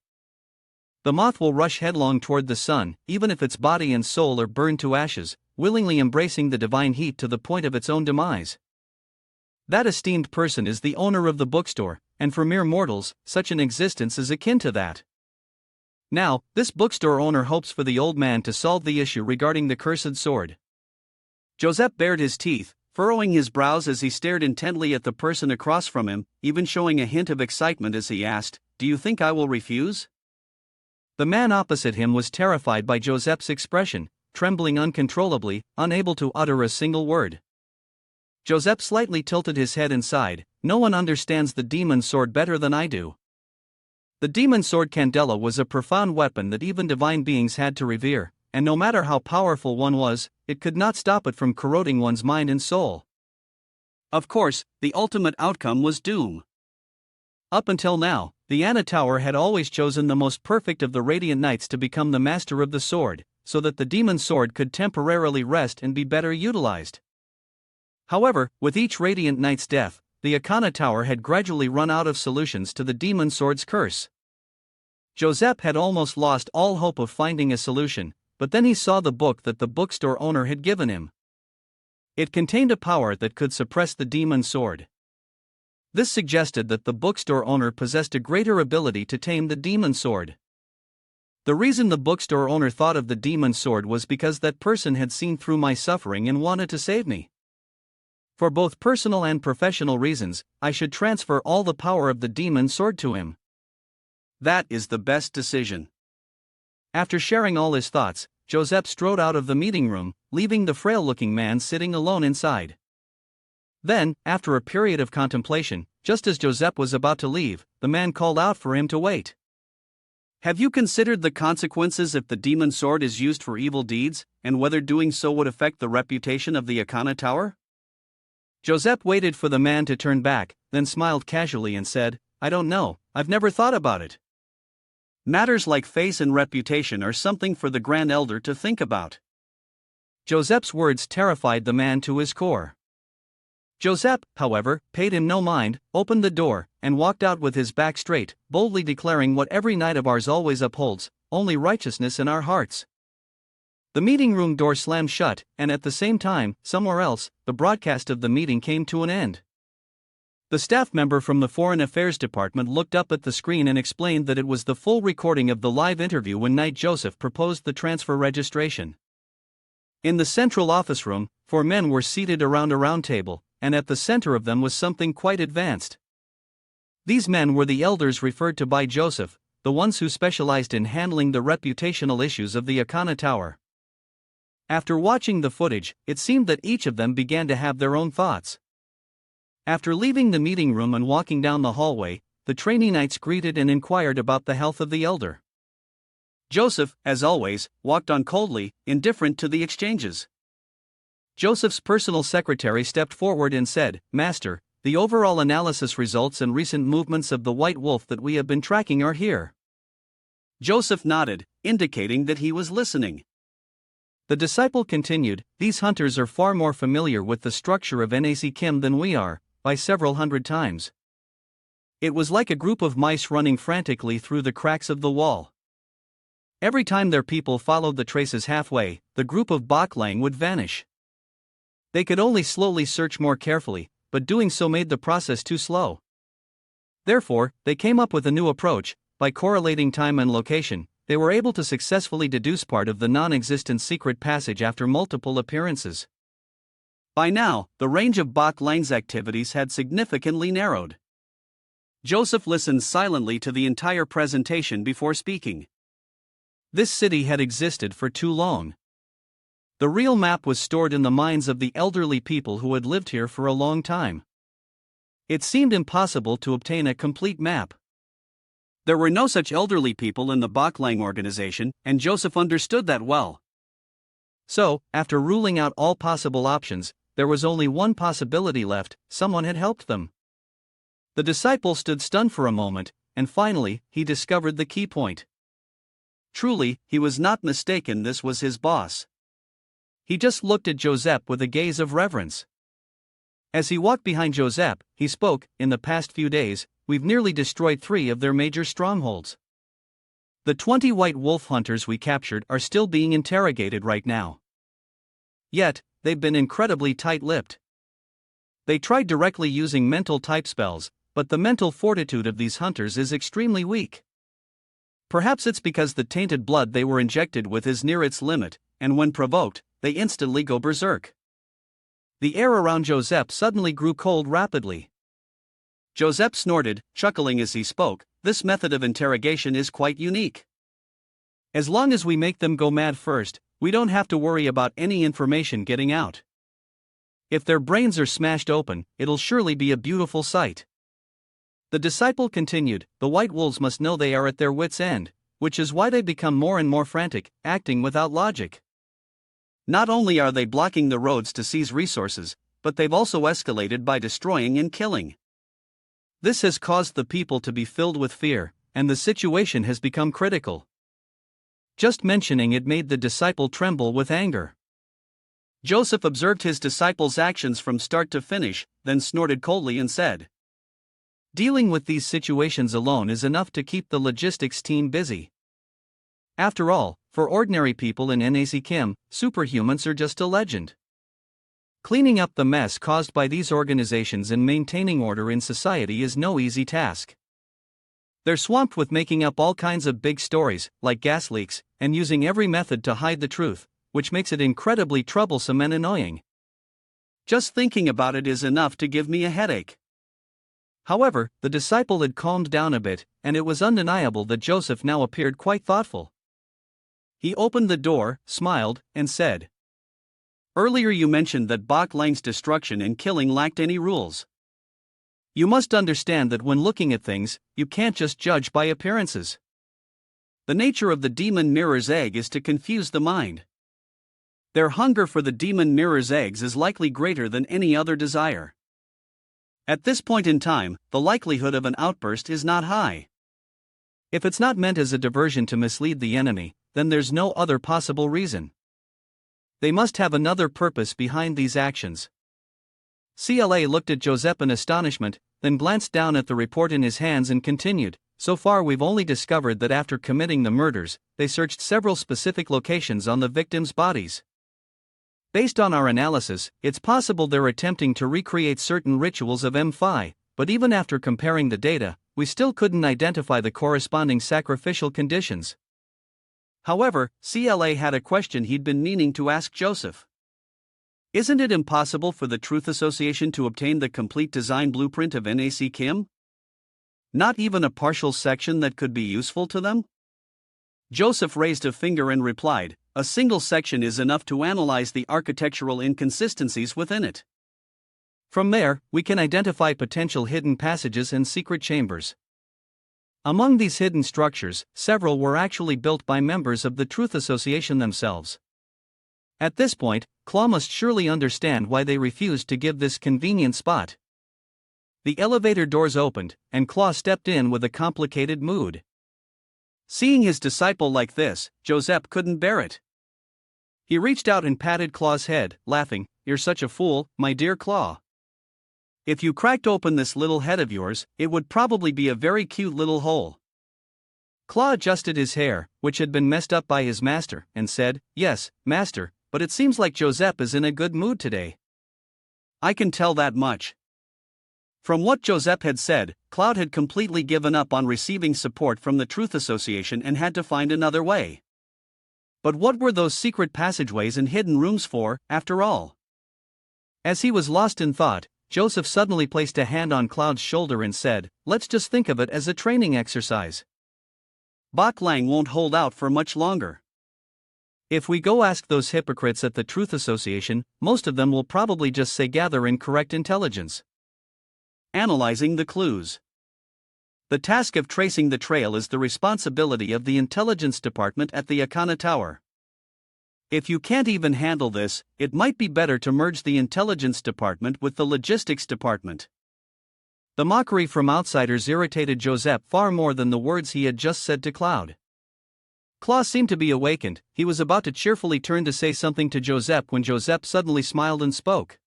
A: The moth will rush headlong toward the sun, even if its body and soul are burned to ashes, willingly embracing the divine heat to the point of its own demise. That esteemed person is the owner of the bookstore, and for mere mortals, such an existence is akin to that. Now, this bookstore owner hopes for the old man to solve the issue regarding the cursed sword. Joseph bared his teeth, furrowing his brows as he stared intently at the person across from him, even showing a hint of excitement as he asked, "Do you think I will refuse?" The man opposite him was terrified by Joseph's expression, trembling uncontrollably, unable to utter a single word. Joseph slightly tilted his head and sighed. "No one understands the demon sword better than I do." The demon sword Candela was a profound weapon that even divine beings had to revere, and no matter how powerful one was, it could not stop it from corroding one's mind and soul. Of course, the ultimate outcome was doom. Up until now, the Anna Tower had always chosen the most perfect of the Radiant Knights to become the master of the sword, so that the demon sword could temporarily rest and be better utilized. However, with each Radiant Knight's death, the Akana Tower had gradually run out of solutions to the demon sword's curse. Joseph had almost lost all hope of finding a solution, but then he saw the book that the bookstore owner had given him. It contained a power that could suppress the demon sword. This suggested that the bookstore owner possessed a greater ability to tame the demon sword. The reason the bookstore owner thought of the demon sword was because that person had seen through my suffering and wanted to save me. For both personal and professional reasons, I should transfer all the power of the demon sword to him. That is the best decision. After sharing all his thoughts, Joseph strode out of the meeting room, leaving the frail-looking man sitting alone inside. Then, after a period of contemplation, just as Joseph was about to leave, the man called out for him to wait. "Have you considered the consequences if the demon sword is used for evil deeds, and whether doing so would affect the reputation of the Akana Tower?" Joseph waited for the man to turn back, then smiled casually and said, "I don't know, I've never thought about it. Matters like face and reputation are something for the Grand Elder to think about." Joseph's words terrified the man to his core. Joseph, however, paid him no mind, opened the door, and walked out with his back straight, boldly declaring what every knight of ours always upholds: only righteousness in our hearts. The meeting room door slammed shut, and at the same time, somewhere else, the broadcast of the meeting came to an end. The staff member from the Foreign Affairs Department looked up at the screen and explained that it was the full recording of the live interview when Knight Joseph proposed the transfer registration. In the central office room, 4 men were seated around a round table, and at the center of them was something quite advanced. These men were the elders referred to by Joseph, the ones who specialized in handling the reputational issues of the Akana Tower. After watching the footage, it seemed that each of them began to have their own thoughts. After leaving the meeting room and walking down the hallway, the trainee knights greeted and inquired about the health of the elder. Joseph, as always, walked on coldly, indifferent to the exchanges. Joseph's personal secretary stepped forward and said, "Master, the overall analysis results and recent movements of the white wolf that we have been tracking are here." Joseph nodded, indicating that he was listening. The disciple continued, "These hunters are far more familiar with the structure of NAC Kim than we are, by several hundred times." It was like a group of mice running frantically through the cracks of the wall. Every time their people followed the traces halfway, the group of Baklang would vanish. They could only slowly search more carefully, but doing so made the process too slow. Therefore, they came up with a new approach. By correlating time and location, they were able to successfully deduce part of the non-existent secret passage after multiple appearances. By now, the range of Baklang's activities had significantly narrowed. Joseph listened silently to the entire presentation before speaking. This city had existed for too long. The real map was stored in the minds of the elderly people who had lived here for a long time. It seemed impossible to obtain a complete map. There were no such elderly people in the Baklang organization, and Joseph understood that well. So, after ruling out all possible options, there was only one possibility left: someone had helped them. The disciple stood stunned for a moment, and finally, he discovered the key point. Truly, he was not mistaken, this was his boss. He just looked at Joseph with a gaze of reverence. As he walked behind Joseph, he spoke, "In the past few days, we've nearly destroyed 3 of their major strongholds.
B: The 20 white wolf hunters we captured are still being interrogated right now. Yet, they've been incredibly tight-lipped. They tried directly using mental type spells, but the mental fortitude of these hunters is extremely weak. Perhaps it's because the tainted blood they were injected with is near its limit, and when provoked, they instantly go berserk. The air around Joseph suddenly grew cold rapidly. Joseph snorted, chuckling as he spoke. This method of interrogation is quite unique. As long as we make them go mad first, we don't have to worry about any information getting out. If their brains are smashed open, it'll surely be a beautiful sight. The disciple continued, the white wolves must know they are at their wits' end, which is why they become more and more frantic, acting without logic. Not only are they blocking the roads to seize resources, but they've also escalated by destroying and killing. This has caused the people to be filled with fear, and the situation has become critical. Just mentioning it made the disciple tremble with anger. Joseph observed his disciple's actions from start to finish, then snorted coldly and said, "Dealing with these situations alone is enough to keep the logistics team busy. After all, for ordinary people in NAC Kim, superhumans are just a legend. Cleaning up the mess caused by these organizations and maintaining order in society is no easy task. They're swamped with making up all kinds of big stories, like gas leaks, and using every method to hide the truth, which makes it incredibly troublesome and annoying. Just thinking about it is enough to give me a headache." However, the disciple had calmed down a bit, and it was undeniable that Joseph now appeared quite thoughtful. He opened the door, smiled, and said, "Earlier you mentioned that Bok Lang's destruction and killing lacked any rules. You must understand that when looking at things, you can't just judge by appearances. The nature of the demon mirror's egg is to confuse the mind. Their hunger for the demon mirror's eggs is likely greater than any other desire. At this point in time, the likelihood of an outburst is not high. If it's not meant as a diversion to mislead the enemy, then there's no other possible reason. They must have another purpose behind these actions." CLA looked at Joseph in astonishment, then glanced down at the report in his hands and continued, "So far we've only discovered that after committing the murders, they searched several specific locations on the victims' bodies. Based on our analysis, it's possible they're attempting to recreate certain rituals of M5, but even after comparing the data, we still couldn't identify the corresponding sacrificial conditions." However, CLA had a question he'd been meaning to ask Joseph. Isn't it impossible for the Truth Association to obtain the complete design blueprint of NAC Kim? Not even a partial section that could be useful to them? Joseph raised a finger and replied, "A single section is enough to analyze the architectural inconsistencies within it. From there, we can identify potential hidden passages and secret chambers. Among these hidden structures, several were actually built by members of the Truth Association themselves. At this point, Claw must surely understand why they refused to give this convenient spot." The elevator doors opened, and Claw stepped in with a complicated mood. Seeing his disciple like this, Joseph couldn't bear it. He reached out and patted Claw's head, laughing, "You're such a fool, my dear Claw. If you cracked open this little head of yours, it would probably be a very cute little hole." Claw adjusted his hair, which had been messed up by his master, and said, "Yes, master, but it seems like Joseph is in a good mood today." "I can tell that much." From what Joseph had said, Cloud had completely given up on receiving support from the Truth Association and had to find another way. But what were those secret passageways and hidden rooms for, after all? As he was lost in thought, Joseph suddenly placed a hand on Cloud's shoulder and said, "Let's just think of it as a training exercise. Bok Lang won't hold out for much longer. If we go ask those hypocrites at the Truth Association, most of them will probably just say gather incorrect intelligence. Analyzing the clues. The task of tracing the trail is the responsibility of the intelligence department at the Akana Tower. If you can't even handle this, it might be better to merge the intelligence department with the logistics department." The mockery from outsiders irritated Joseph far more than the words he had just said to Cloud. Claw seemed to be awakened. He was about to cheerfully turn to say something to Joseph when Joseph suddenly smiled and spoke.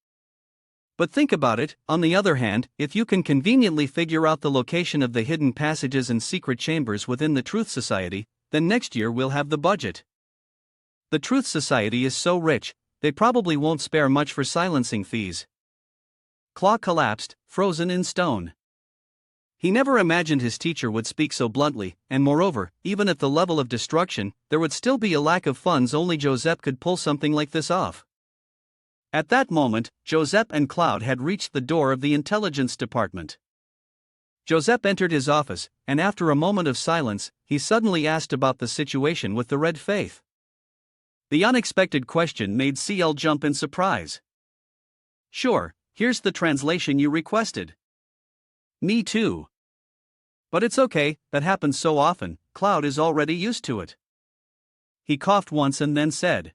B: "But think about it, on the other hand, if you can conveniently figure out the location of the hidden passages and secret chambers within the Truth Society,
A: then next year we'll have the budget. The Truth Society is so rich, they probably won't spare much for silencing fees. Claw collapsed, frozen in stone. He never imagined his teacher would speak so bluntly, and moreover, even at the level of destruction, there would still be a lack of funds. Only Joseph could pull something like this off. At that moment, Joseph and Cloud had reached the door of the intelligence department. Joseph entered his office, and after a moment of silence, he suddenly asked about the situation with the red faith. The unexpected question made CL jump in surprise. "Sure, here's the translation you requested." "Me too. But it's okay, that happens so often, Cloud is already used to it." He coughed once and then said,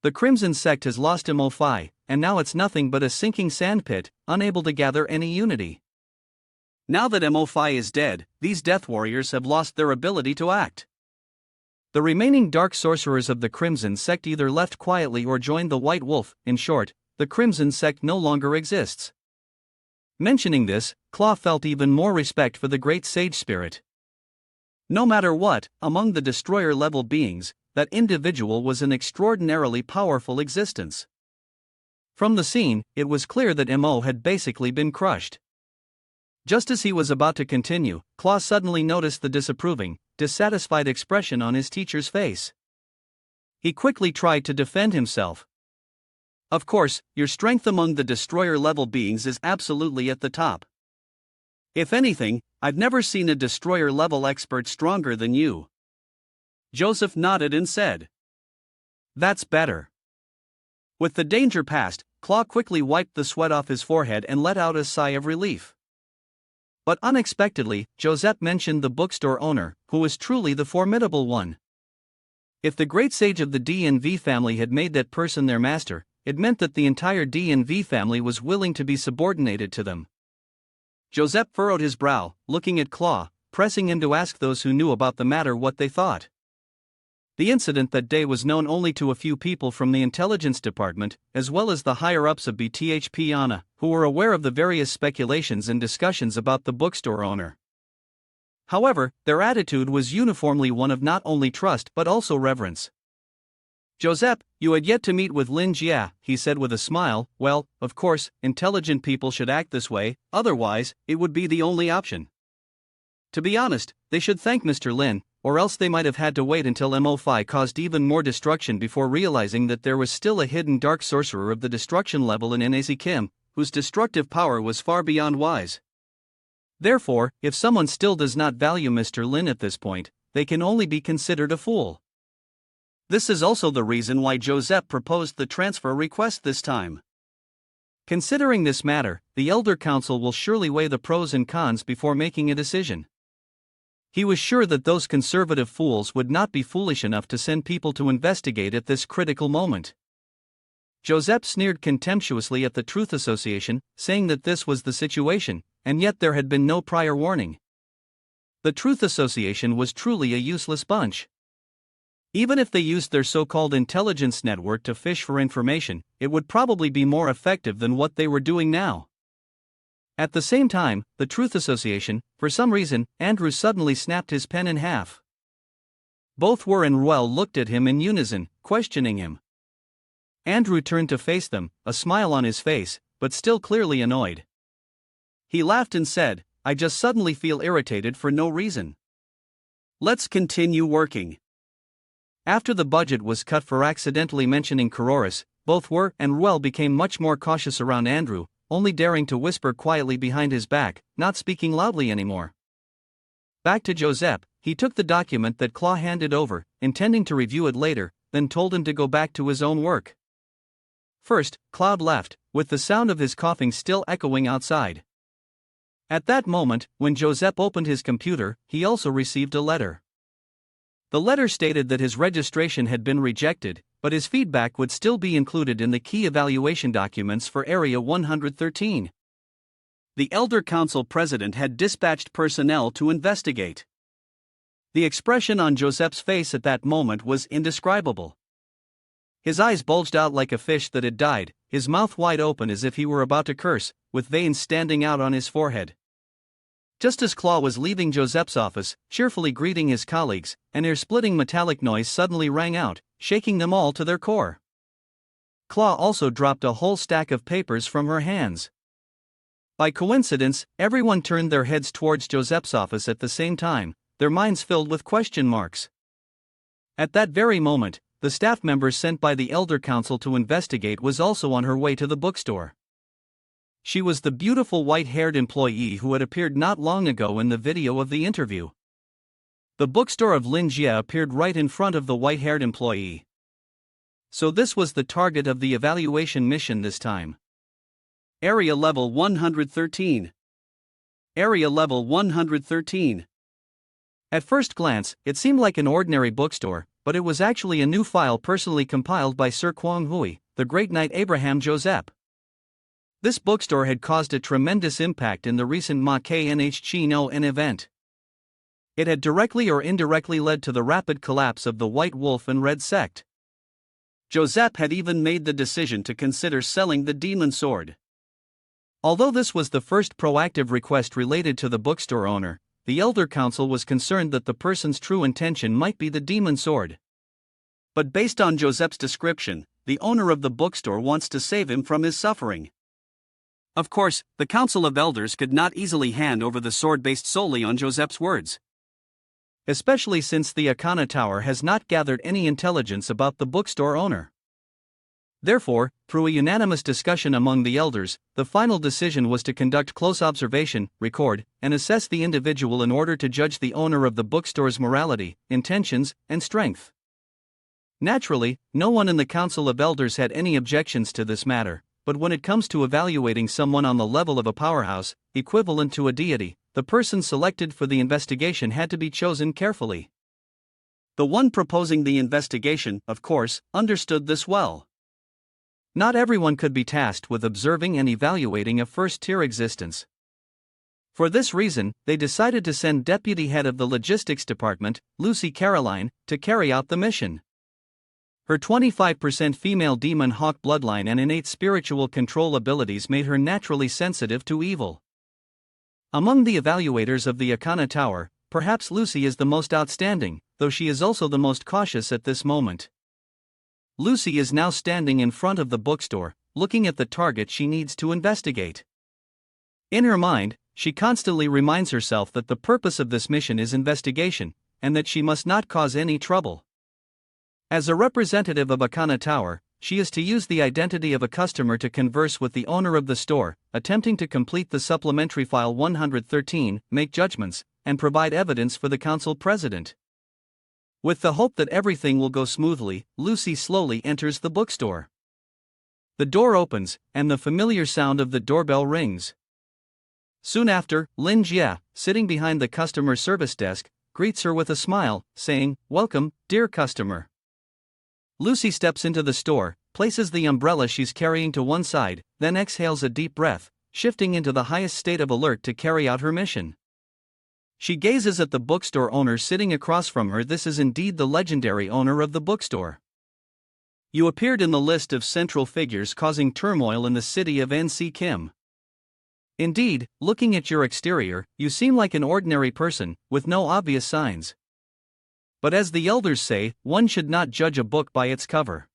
A: "The Crimson Sect has lost MO5, and now it's nothing but a sinking sandpit, unable to gather any unity. Now that MO5 is dead, these Death Warriors have lost their ability to act. The remaining Dark Sorcerers of the Crimson Sect either left quietly or joined the White Wolf. In short, the Crimson Sect no longer exists." Mentioning this, Claw felt even more respect for the great sage spirit. No matter what, among the destroyer-level beings, that individual was an extraordinarily powerful existence. From the scene, it was clear that MO had basically been crushed. Just as he was about to continue, Claw suddenly noticed the disapproving, dissatisfied expression on his teacher's face. He quickly tried to defend himself. "Of course, your strength among the destroyer-level beings is absolutely at the top. If anything, I've never seen a destroyer-level expert stronger than you." Joseph nodded and said, "That's better." With the danger past, Claw quickly wiped the sweat off his forehead and let out a sigh of relief. But unexpectedly, Joseph mentioned the bookstore owner, who was truly the formidable one. If the great sage of the D&V family had made that person their master, it meant that the entire D&V family was willing to be subordinated to them. Joseph furrowed his brow, looking at Claw, pressing him to ask those who knew about the matter what they thought. The incident that day was known only to a few people from the intelligence department, as well as the higher-ups of BTHP ANA, who were aware of the various speculations and discussions about the bookstore owner. However, their attitude was uniformly one of not only trust but also reverence. "Joseph, you had yet to meet with Lin Jia," he said with a smile. "Well, of course, intelligent people should act this way, otherwise, it would be the only option. To be honest, they should thank Mr. Lin, or else they might have had to wait until MO5 caused even more destruction before realizing that there was still a hidden dark sorcerer of the destruction level in NAZ Kim, whose destructive power was far beyond wise. Therefore, if someone still does not value Mr. Lin at this point, they can only be considered a fool." This is also the reason why Joseph proposed the transfer request this time. Considering this matter, the Elder Council will surely weigh the pros and cons before making a decision. He was sure that those conservative fools would not be foolish enough to send people to investigate at this critical moment. Joseph sneered contemptuously at the Truth Association, saying that this was the situation, and yet there had been no prior warning. The Truth Association was truly a useless bunch. Even if they used their so-called intelligence network to fish for information, it would probably be more effective than what they were doing now. At the same time, the Truth Association, for some reason, Andrew suddenly snapped his pen in half. Both Wer and Ruel looked at him in unison, questioning him. Andrew turned to face them, a smile on his face, but still clearly annoyed. He laughed and said, "I just suddenly feel irritated for no reason. Let's continue working." After the budget was cut for accidentally mentioning Kuroris, both Wer and Ruel became much more cautious around Andrew, only daring to whisper quietly behind his back, not speaking loudly anymore. Back to Joseph, he took the document that Claw handed over, intending to review it later, then told him to go back to his own work. First, Cloud left, with the sound of his coughing still echoing outside. At that moment, when Joseph opened his computer, he also received a letter. The letter stated that his registration had been rejected, but his feedback would still be included in the key evaluation documents for Area 113. The Elder Council president had dispatched personnel to investigate. The expression on Joseph's face at that moment was indescribable. His eyes bulged out like a fish that had died, his mouth wide open as if he were about to curse, with veins standing out on his forehead. Just as Claw was leaving Joseph's office, cheerfully greeting his colleagues, an ear-splitting metallic noise suddenly rang out, shaking them all to their core. Claw also dropped a whole stack of papers from her hands. By coincidence, everyone turned their heads towards Joseph's office at the same time, their minds filled with question marks. At that very moment, the staff member sent by the Elder Council to investigate was also on her way to the bookstore. She was the beautiful white-haired employee who had appeared not long ago in the video of the interview. The bookstore of Lin Jie appeared right in front of the white-haired employee. So this was the target of the evaluation mission this time. Area Level 113. Area Level 113. At first glance, it seemed like an ordinary bookstore, but it was actually a new file personally compiled by Sir Kwang Hui, the great knight Abraham Joseph. This bookstore had caused a tremendous impact in the recent Ma Knh Chi No En event. It had directly or indirectly led to the rapid collapse of the White Wolf and Red Sect. Joseph had even made the decision to consider selling the demon sword. Although this was the first proactive request related to the bookstore owner, the Elder Council was concerned that the person's true intention might be the demon sword. But based on Joseph's description, the owner of the bookstore wants to save him from his suffering. Of course, the Council of Elders could not easily hand over the sword based solely on Joseph's words. Especially since the Akana Tower has not gathered any intelligence about the bookstore owner. Therefore, through a unanimous discussion among the elders, the final decision was to conduct close observation, record, and assess the individual in order to judge the owner of the bookstore's morality, intentions, and strength. Naturally, no one in the Council of Elders had any objections to this matter, but when it comes to evaluating someone on the level of a powerhouse, equivalent to a deity, the person selected for the investigation had to be chosen carefully. The one proposing the investigation, of course, understood this well. Not everyone could be tasked with observing and evaluating a first-tier existence. For this reason, they decided to send Deputy Head of the Logistics Department, Lucy Caroline, to carry out the mission. Her 25% female demon hawk bloodline and innate spiritual control abilities made her naturally sensitive to evil. Among the evaluators of the Akana Tower, perhaps Lucy is the most outstanding, though she is also the most cautious at this moment. Lucy is now standing in front of the bookstore, looking at the target she needs to investigate. In her mind, she constantly reminds herself that the purpose of this mission is investigation, and that she must not cause any trouble. As a representative of Akana Tower, she is to use the identity of a customer to converse with the owner of the store, attempting to complete the supplementary file 113, make judgments, and provide evidence for the council president. With the hope that everything will go smoothly, Lucy slowly enters the bookstore. The door opens, and the familiar sound of the doorbell rings. Soon after, Lin Jie, sitting behind the customer service desk, greets her with a smile, saying, "Welcome, dear customer." Lucy steps into the store, places the umbrella she's carrying to one side, then exhales a deep breath, shifting into the highest state of alert to carry out her mission. She gazes at the bookstore owner sitting across from her. This is indeed the legendary owner of the bookstore. You appeared in the list of central figures causing turmoil in the city of NC Kim. Indeed, looking at your exterior, you seem like an ordinary person, with no obvious signs. But as the elders say, one should not judge a book by its cover.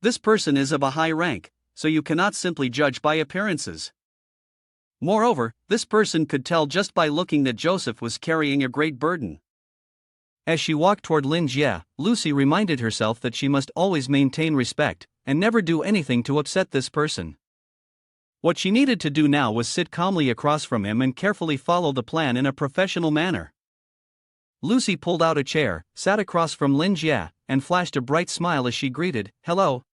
A: This person is of a high rank, so you cannot simply judge by appearances. Moreover, this person could tell just by looking that Joseph was carrying a great burden. As she walked toward Lin Jie, Lucy reminded herself that she must always maintain respect, and never do anything to upset this person. What she needed to do now was sit calmly across from him and carefully follow the plan in a professional manner. Lucy pulled out a chair, sat across from Lin Jie, and flashed a bright smile as she greeted, "Hello."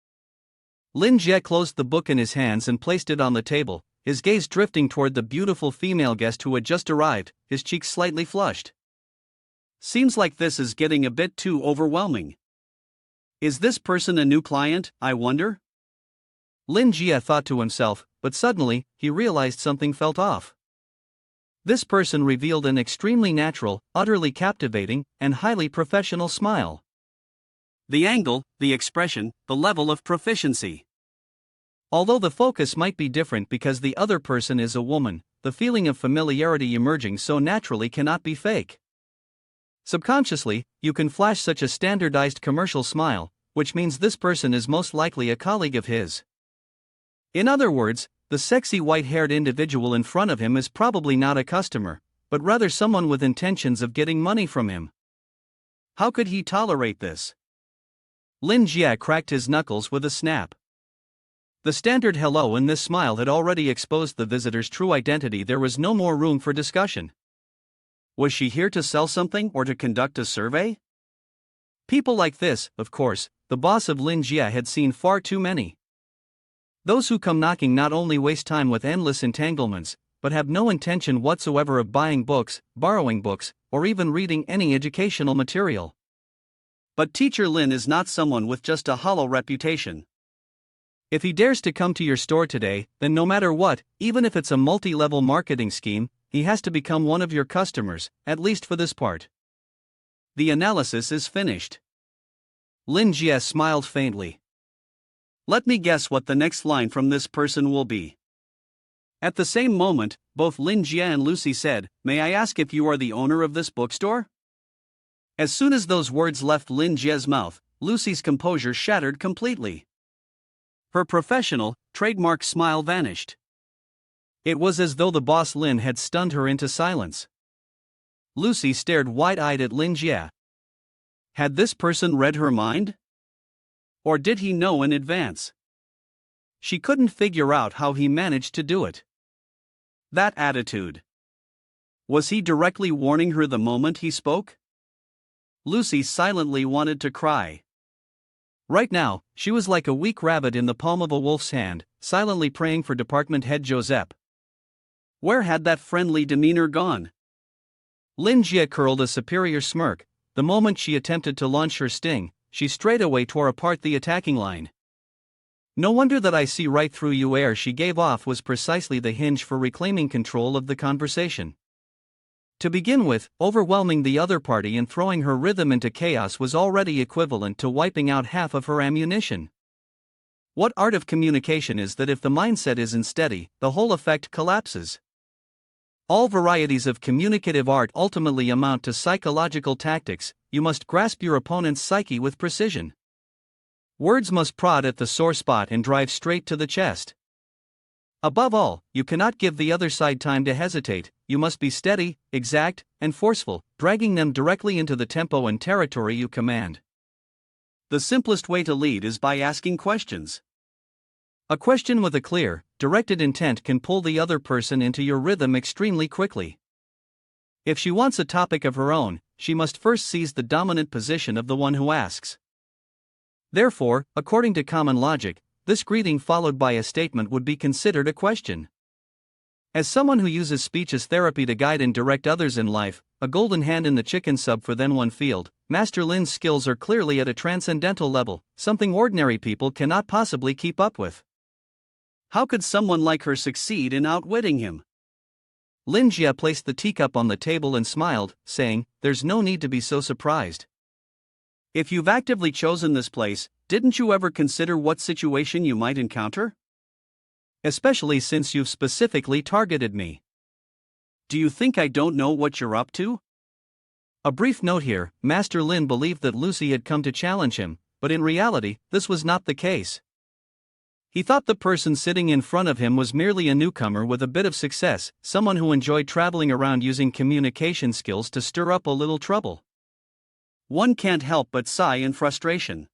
A: Lin Jie closed the book in his hands and placed it on the table, his gaze drifting toward the beautiful female guest who had just arrived, his cheeks slightly flushed. Seems like this is getting a bit too overwhelming. Is this person a new client, I wonder? Lin Jie thought to himself, but suddenly, he realized something felt off. This person revealed an extremely natural, utterly captivating, and highly professional smile. The angle, the expression, the level of proficiency. Although the focus might be different because the other person is a woman, the feeling of familiarity emerging so naturally cannot be fake. Subconsciously, you can flash such a standardized commercial smile, which means this person is most likely a colleague of his. In other words, the sexy white-haired individual in front of him is probably not a customer, but rather someone with intentions of getting money from him. How could he tolerate this? Lin Jie cracked his knuckles with a snap. The standard hello in this smile had already exposed the visitor's true identity. There was no more room for discussion. Was she here to sell something or to conduct a survey? People like this, of course, the boss of Lin Jie had seen far too many. Those who come knocking not only waste time with endless entanglements, but have no intention whatsoever of buying books, borrowing books, or even reading any educational material. But Teacher Lin is not someone with just a hollow reputation. If he dares to come to your store today, then no matter what, even if it's a multi-level marketing scheme, he has to become one of your customers, at least for this part. The analysis is finished. Lin Jie smiled faintly. Let me guess what the next line from this person will be. At the same moment, both Lin Jie and Lucy said, "May I ask if you are the owner of this bookstore?" As soon as those words left Lin Jie's mouth, Lucy's composure shattered completely. Her professional, trademark smile vanished. It was as though the boss Lin had stunned her into silence. Lucy stared wide-eyed at Lin Jie. Had this person read her mind? Or did he know in advance? She couldn't figure out how he managed to do it. That attitude. Was he directly warning her the moment he spoke? Lucy silently wanted to cry. Right now, she was like a weak rabbit in the palm of a wolf's hand, silently praying for department head Joseph. Where had that friendly demeanor gone? Lin Jie curled a superior smirk. The moment she attempted to launch her sting, she straightaway tore apart the attacking line. No wonder that I see right through you air she gave off was precisely the hinge for reclaiming control of the conversation. To begin with, overwhelming the other party and throwing her rhythm into chaos was already equivalent to wiping out half of her ammunition. What art of communication is that if the mindset isn't steady, the whole effect collapses? All varieties of communicative art ultimately amount to psychological tactics. You must grasp your opponent's psyche with precision. Words must prod at the sore spot and drive straight to the chest. Above all, you cannot give the other side time to hesitate. You must be steady, exact, and forceful, dragging them directly into the tempo and territory you command. The simplest way to lead is by asking questions. A question with a clear, directed intent can pull the other person into your rhythm extremely quickly. If she wants a topic of her own, she must first seize the dominant position of the one who asks. Therefore, according to common logic, this greeting followed by a statement would be considered a question. As someone who uses speech as therapy to guide and direct others in life, a golden hand in the chicken soup for then one field, Master Lin's skills are clearly at a transcendental level, something ordinary people cannot possibly keep up with. How could someone like her succeed in outwitting him? Lin Jie placed the teacup on the table and smiled, saying, "There's no need to be so surprised. If you've actively chosen this place, didn't you ever consider what situation you might encounter? Especially since you've specifically targeted me. Do you think I don't know what you're up to?" A brief note here, Master Lin believed that Lucy had come to challenge him, but in reality, this was not the case. He thought the person sitting in front of him was merely a newcomer with a bit of success, someone who enjoyed traveling around using communication skills to stir up a little trouble. One can't help but sigh in frustration.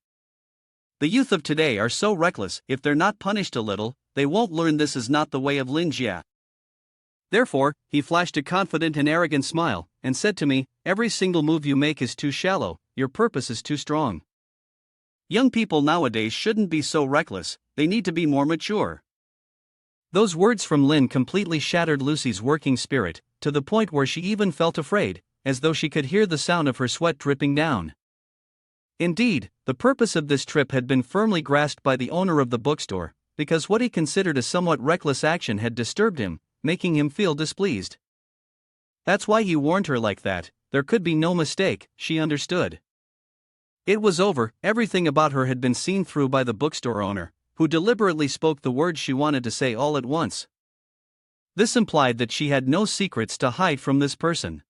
A: The youth of today are so reckless, if they're not punished a little, they won't learn. This is not the way of Lin Jie. Therefore, he flashed a confident and arrogant smile, and said to me, "Every single move you make is too shallow, your purpose is too strong. Young people nowadays shouldn't be so reckless, they need to be more mature." Those words from Lin completely shattered Lucy's working spirit, to the point where she even felt afraid, as though she could hear the sound of her sweat dripping down. Indeed, the purpose of this trip had been firmly grasped by the owner of the bookstore, because what he considered a somewhat reckless action had disturbed him, making him feel displeased. That's why he warned her like that. There could be no mistake, she understood. It was over, everything about her had been seen through by the bookstore owner, who deliberately spoke the words she wanted to say all at once. This implied that she had no secrets to hide from this person.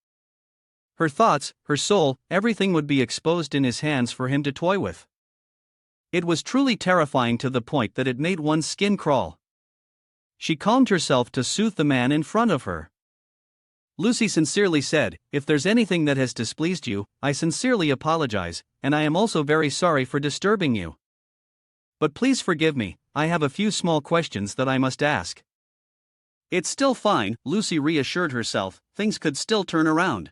A: Her thoughts, her soul, everything would be exposed in his hands for him to toy with. It was truly terrifying to the point that it made one's skin crawl. She calmed herself to soothe the man in front of her. Lucy sincerely said, "If there's anything that has displeased you, I sincerely apologize, and I am also very sorry for disturbing you. But please forgive me, I have a few small questions that I must ask." "It's still fine," Lucy reassured herself, "things could still turn around."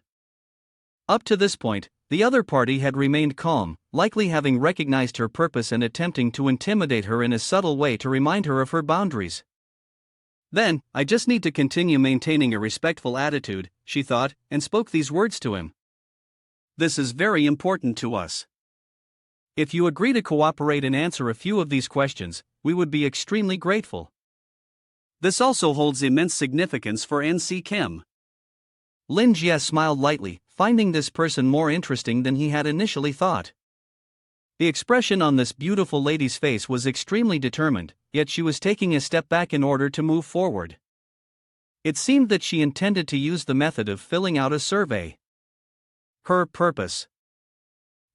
A: Up to this point, the other party had remained calm, likely having recognized her purpose and attempting to intimidate her in a subtle way to remind her of her boundaries. "Then, I just need to continue maintaining a respectful attitude," she thought, and spoke these words to him. "This is very important to us. If you agree to cooperate and answer a few of these questions, we would be extremely grateful. This also holds immense significance for N.C. Kim." Lin Jie smiled lightly, finding this person more interesting than he had initially thought. The expression on this beautiful lady's face was extremely determined, yet she was taking a step back in order to move forward. It seemed that she intended to use the method of filling out a survey. Her purpose: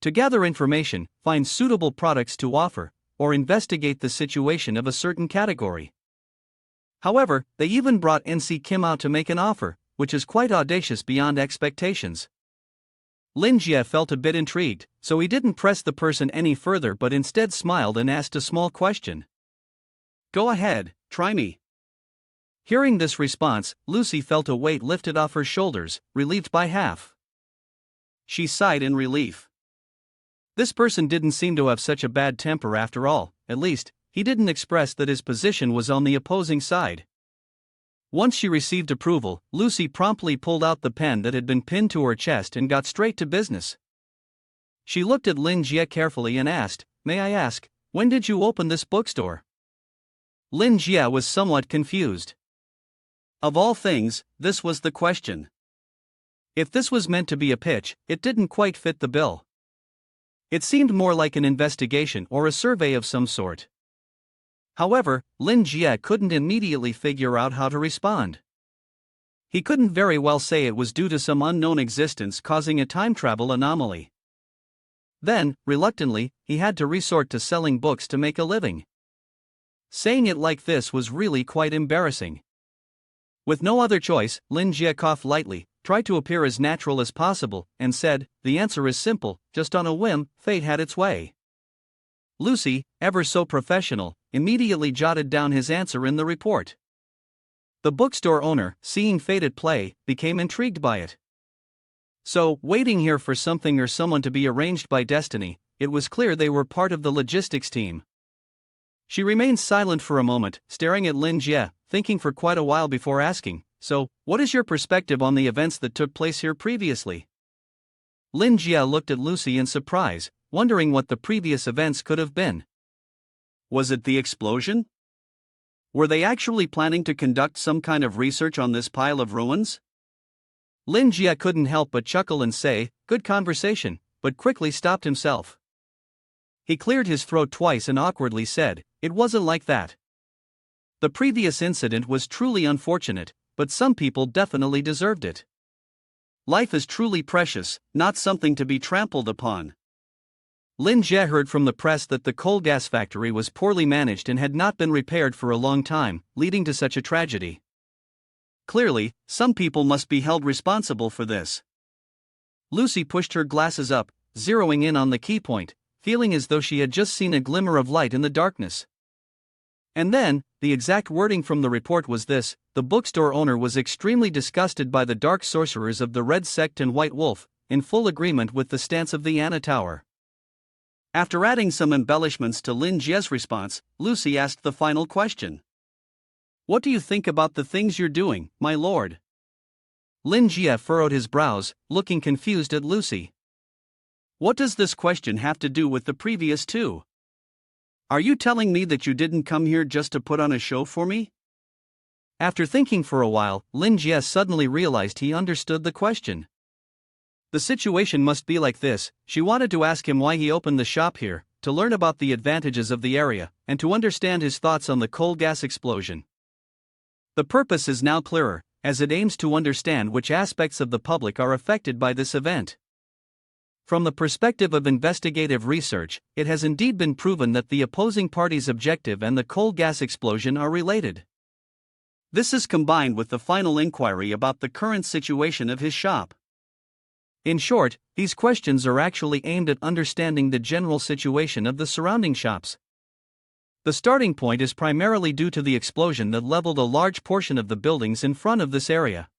A: to gather information, find suitable products to offer, or investigate the situation of a certain category. However, they even brought N.C. Kim out to make an offer, which is quite audacious beyond expectations. Lin Jie felt a bit intrigued, so he didn't press the person any further but instead smiled and asked a small question. "Go ahead, try me." Hearing this response, Lucy felt a weight lifted off her shoulders, relieved by half. She sighed in relief. This person didn't seem to have such a bad temper after all, at least, he didn't express that his position was on the opposing side. Once she received approval, Lucy promptly pulled out the pen that had been pinned to her chest and got straight to business. She looked at Lin Jie carefully and asked, "May I ask, when did you open this bookstore?" Lin Jie was somewhat confused. Of all things, this was the question. If this was meant to be a pitch, it didn't quite fit the bill. It seemed more like an investigation or a survey of some sort. However, Lin Jie couldn't immediately figure out how to respond. He couldn't very well say it was due to some unknown existence causing a time travel anomaly. Then, reluctantly, he had to resort to selling books to make a living. Saying it like this was really quite embarrassing. With no other choice, Lin Jie coughed lightly, tried to appear as natural as possible, and said, "The answer is simple, just on a whim, fate had its way." Lucy, ever so professional, immediately jotted down his answer in the report. The bookstore owner, seeing fate at play, became intrigued by it. So, waiting here for something or someone to be arranged by destiny, it was clear they were part of the logistics team. She remained silent for a moment, staring at Lin Jie, thinking for quite a while before asking, "So, what is your perspective on the events that took place here previously?" Lin Jie looked at Lucy in surprise, wondering what the previous events could have been. Was it the explosion? Were they actually planning to conduct some kind of research on this pile of ruins? Lin Jie couldn't help but chuckle and say, "Good conversation," but quickly stopped himself. He cleared his throat twice and awkwardly said, "It wasn't like that. The previous incident was truly unfortunate, but some people definitely deserved it. Life is truly precious, not something to be trampled upon." Lin Jie heard from the press that the coal gas factory was poorly managed and had not been repaired for a long time, leading to such a tragedy. Clearly, some people must be held responsible for this. Lucy pushed her glasses up, zeroing in on the key point, feeling as though she had just seen a glimmer of light in the darkness. And then, the exact wording from the report was this: the bookstore owner was extremely disgusted by the dark sorcerers of the Red Sect and White Wolf, in full agreement with the stance of the Anna Tower. After adding some embellishments to Lin Jie's response, Lucy asked the final question. "What do you think about the things you're doing, my lord?" Lin Jie furrowed his brows, looking confused at Lucy. "What does this question have to do with the previous two? Are you telling me that you didn't come here just to put on a show for me?" After thinking for a while, Lin Jie suddenly realized he understood the question. The situation must be like this: she wanted to ask him why he opened the shop here, to learn about the advantages of the area, and to understand his thoughts on the coal gas explosion. The purpose is now clearer, as it aims to understand which aspects of the public are affected by this event. From the perspective of investigative research, it has indeed been proven that the opposing party's objective and the coal gas explosion are related. This is combined with the final inquiry about the current situation of his shop. In short, these questions are actually aimed at understanding the general situation of the surrounding shops. The starting point is primarily due to the explosion that leveled a large portion of the buildings in front of this area.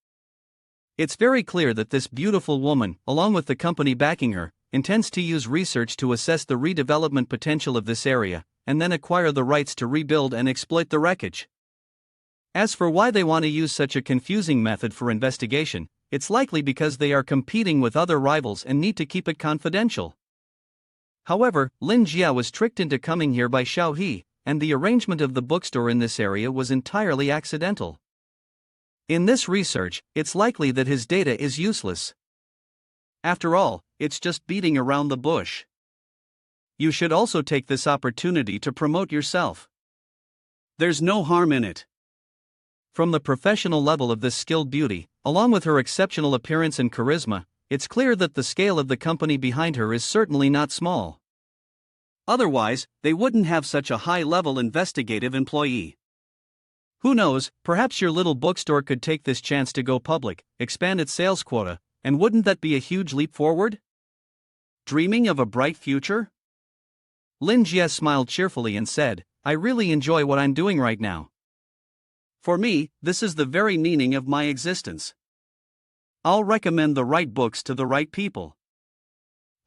A: It's very clear that this beautiful woman, along with the company backing her, intends to use research to assess the redevelopment potential of this area, and then acquire the rights to rebuild and exploit the wreckage. As for why they want to use such a confusing method for investigation, it's likely because they are competing with other rivals and need to keep it confidential. However, Lin Jia was tricked into coming here by Xiao He, and the arrangement of the bookstore in this area was entirely accidental. In this research, it's likely that his data is useless. After all, it's just beating around the bush. You should also take this opportunity to promote yourself. There's no harm in it. From the professional level of this skilled beauty, along with her exceptional appearance and charisma, it's clear that the scale of the company behind her is certainly not small. Otherwise, they wouldn't have such a high-level investigative employee. Who knows, perhaps your little bookstore could take this chance to go public, expand its sales quota, and wouldn't that be a huge leap forward? Dreaming of a bright future? Lin Jie smiled cheerfully and said, "I really enjoy what I'm doing right now. For me, this is the very meaning of my existence. I'll recommend the right books to the right people.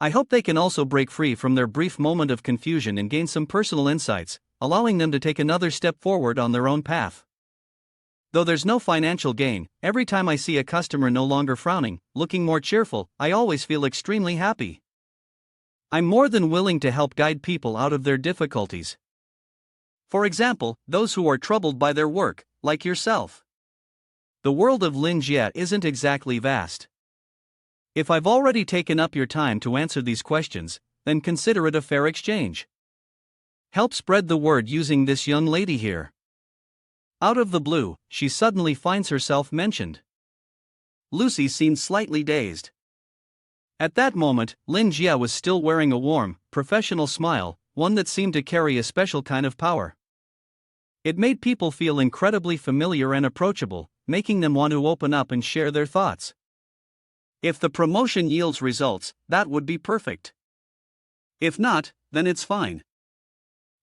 A: I hope they can also break free from their brief moment of confusion and gain some personal insights, allowing them to take another step forward on their own path. Though there's no financial gain, every time I see a customer no longer frowning, looking more cheerful, I always feel extremely happy. I'm more than willing to help guide people out of their difficulties. For example, those who are troubled by their work, like yourself. The world of Lin Jie isn't exactly vast. If I've already taken up your time to answer these questions, then consider it a fair exchange. Help spread the word using this young lady here." Out of the blue, she suddenly finds herself mentioned. Lucy seemed slightly dazed. At that moment, Lin Jie was still wearing a warm, professional smile, one that seemed to carry a special kind of power. It made people feel incredibly familiar and approachable, making them want to open up and share their thoughts. If the promotion yields results, that would be perfect. If not, then it's fine.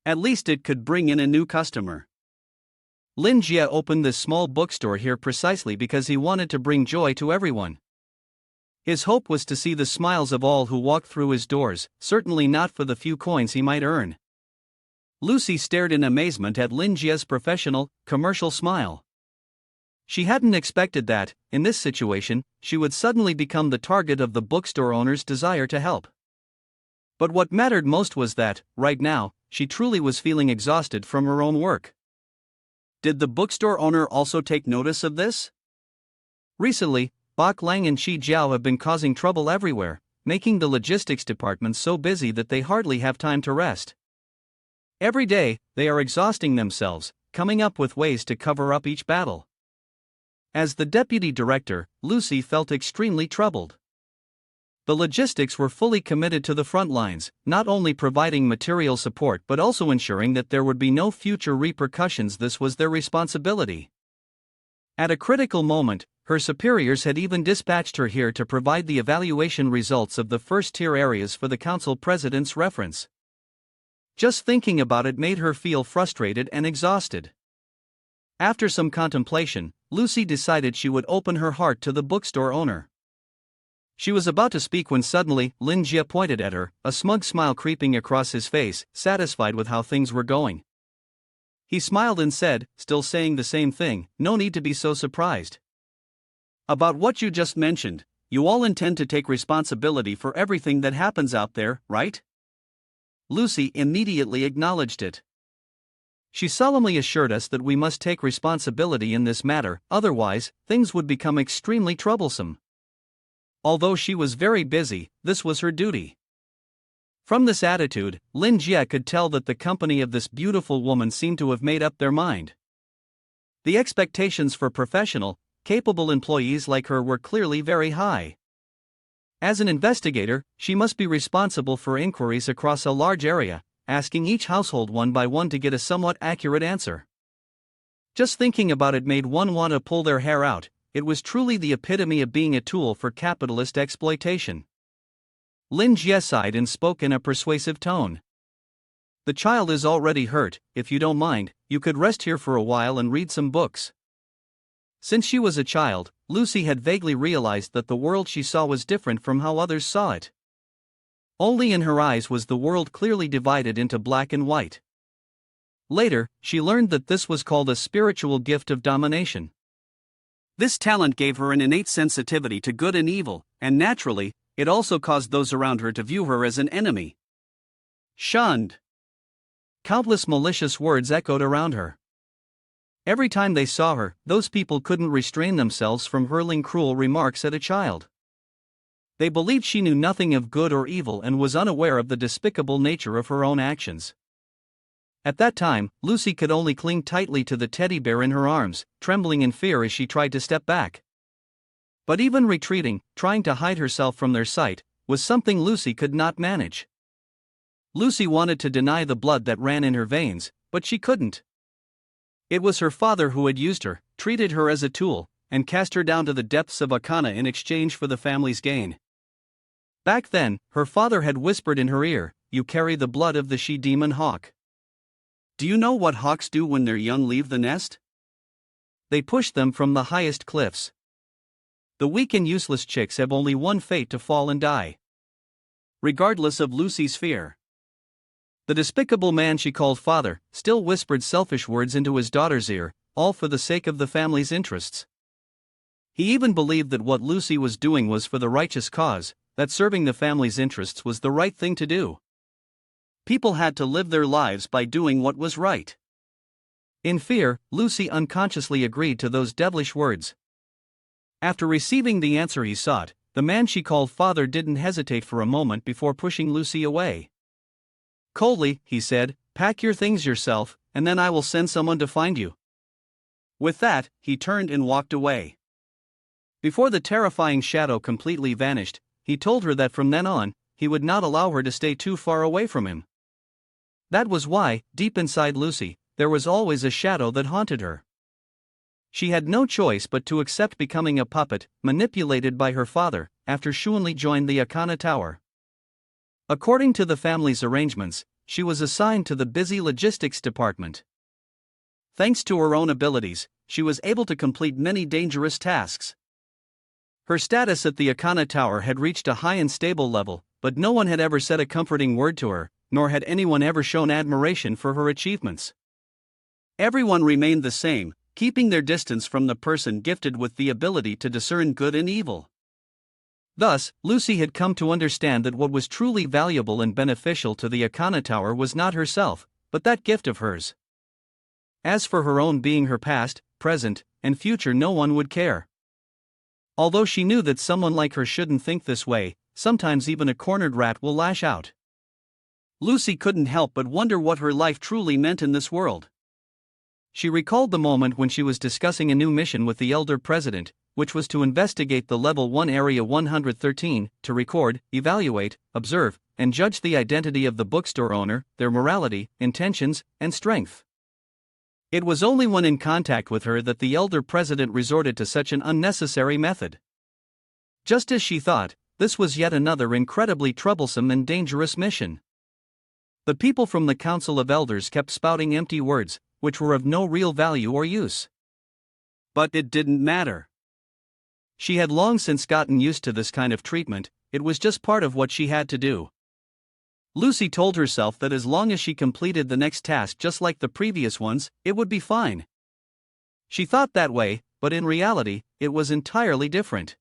A: At least it could bring in a new customer. Lin Jie opened this small bookstore here precisely because he wanted to bring joy to everyone. His hope was to see the smiles of all who walked through his doors, certainly not for the few coins he might earn. Lucy stared in amazement at Lin Jie's professional, commercial smile. She hadn't expected that, in this situation, she would suddenly become the target of the bookstore owner's desire to help. But what mattered most was that, right now, she truly was feeling exhausted from her own work. Did the bookstore owner also take notice of this? Recently, Bak Lang and Shi Jiao have been causing trouble everywhere, making the logistics department so busy that they hardly have time to rest. Every day, they are exhausting themselves, coming up with ways to cover up each battle. As the deputy director, Lucy felt extremely troubled. The logistics were fully committed to the front lines, not only providing material support but also ensuring that there would be no future repercussions. This was their responsibility. At a critical moment, her superiors had even dispatched her here to provide the evaluation results of the first-tier areas for the council president's reference. Just thinking about it made her feel frustrated and exhausted. After some contemplation, Lucy decided she would open her heart to the bookstore owner. She was about to speak when suddenly, Lin Jie pointed at her, a smug smile creeping across his face, satisfied with how things were going. He smiled and said, still saying the same thing, "No need to be so surprised. About what you just mentioned, you all intend to take responsibility for everything that happens out there, right?" Lucy immediately acknowledged it. She solemnly assured us that we must take responsibility in this matter, otherwise, things would become extremely troublesome. Although she was very busy, this was her duty. From this attitude, Lin Jie could tell that the company of this beautiful woman seemed to have made up their mind. The expectations for professional, capable employees like her were clearly very high. As an investigator, she must be responsible for inquiries across a large area, asking each household one by one to get a somewhat accurate answer. Just thinking about it made one want to pull their hair out. It was truly the epitome of being a tool for capitalist exploitation. Lin Jie sighed and spoke in a persuasive tone. The child is already hurt. If you don't mind, you could rest here for a while and read some books. Since she was a child, Lucy had vaguely realized that the world she saw was different from how others saw it. Only in her eyes was the world clearly divided into black and white. Later, she learned that this was called a spiritual gift of domination. This talent gave her an innate sensitivity to good and evil, and naturally, it also caused those around her to view her as an enemy. Shunned. Countless malicious words echoed around her. Every time they saw her, those people couldn't restrain themselves from hurling cruel remarks at a child. They believed she knew nothing of good or evil and was unaware of the despicable nature of her own actions. At that time, Lucy could only cling tightly to the teddy bear in her arms, trembling in fear as she tried to step back. But even retreating, trying to hide herself from their sight, was something Lucy could not manage. Lucy wanted to deny the blood that ran in her veins, but she couldn't. It was her father who had used her, treated her as a tool, and cast her down to the depths of Akana in exchange for the family's gain. Back then, her father had whispered in her ear, "You carry the blood of the she-demon hawk. Do you know what hawks do when their young leave the nest? They push them from the highest cliffs. The weak and useless chicks have only one fate: to fall and die." Regardless of Lucy's fear, the despicable man she called father still whispered selfish words into his daughter's ear, all for the sake of the family's interests. He even believed that what Lucy was doing was for the righteous cause, that serving the family's interests was the right thing to do. People had to live their lives by doing what was right. In fear, Lucy unconsciously agreed to those devilish words. After receiving the answer he sought, the man she called father didn't hesitate for a moment before pushing Lucy away. Coldly, he said, "Pack your things yourself, and then I will send someone to find you." With that, he turned and walked away. Before the terrifying shadow completely vanished, he told her that from then on, he would not allow her to stay too far away from him. That was why, deep inside Lucy, there was always a shadow that haunted her. She had no choice but to accept becoming a puppet, manipulated by her father, after Xuanli joined the Akana Tower. According to the family's arrangements, she was assigned to the busy logistics department. Thanks to her own abilities, she was able to complete many dangerous tasks. Her status at the Akana Tower had reached a high and stable level, but no one had ever said a comforting word to her, nor had anyone ever shown admiration for her achievements. Everyone remained the same, keeping their distance from the person gifted with the ability to discern good and evil. Thus, Lucy had come to understand that what was truly valuable and beneficial to the Akana Tower was not herself, but that gift of hers. As for her own being, her past, present, and future, no one would care. Although she knew that someone like her shouldn't think this way, sometimes even a cornered rat will lash out. Lucy couldn't help but wonder what her life truly meant in this world. She recalled the moment when she was discussing a new mission with the elder president, which was to investigate the Level 1 Area 113, to record, evaluate, observe, and judge the identity of the bookstore owner, their morality, intentions, and strength. It was only when in contact with her that the elder president resorted to such an unnecessary method. Just as she thought, this was yet another incredibly troublesome and dangerous mission. The people from the Council of Elders kept spouting empty words, which were of no real value or use. But it didn't matter. She had long since gotten used to this kind of treatment, it was just part of what she had to do. Lucy told herself that as long as she completed the next task just like the previous ones, it would be fine. She thought that way, but in reality, it was entirely different.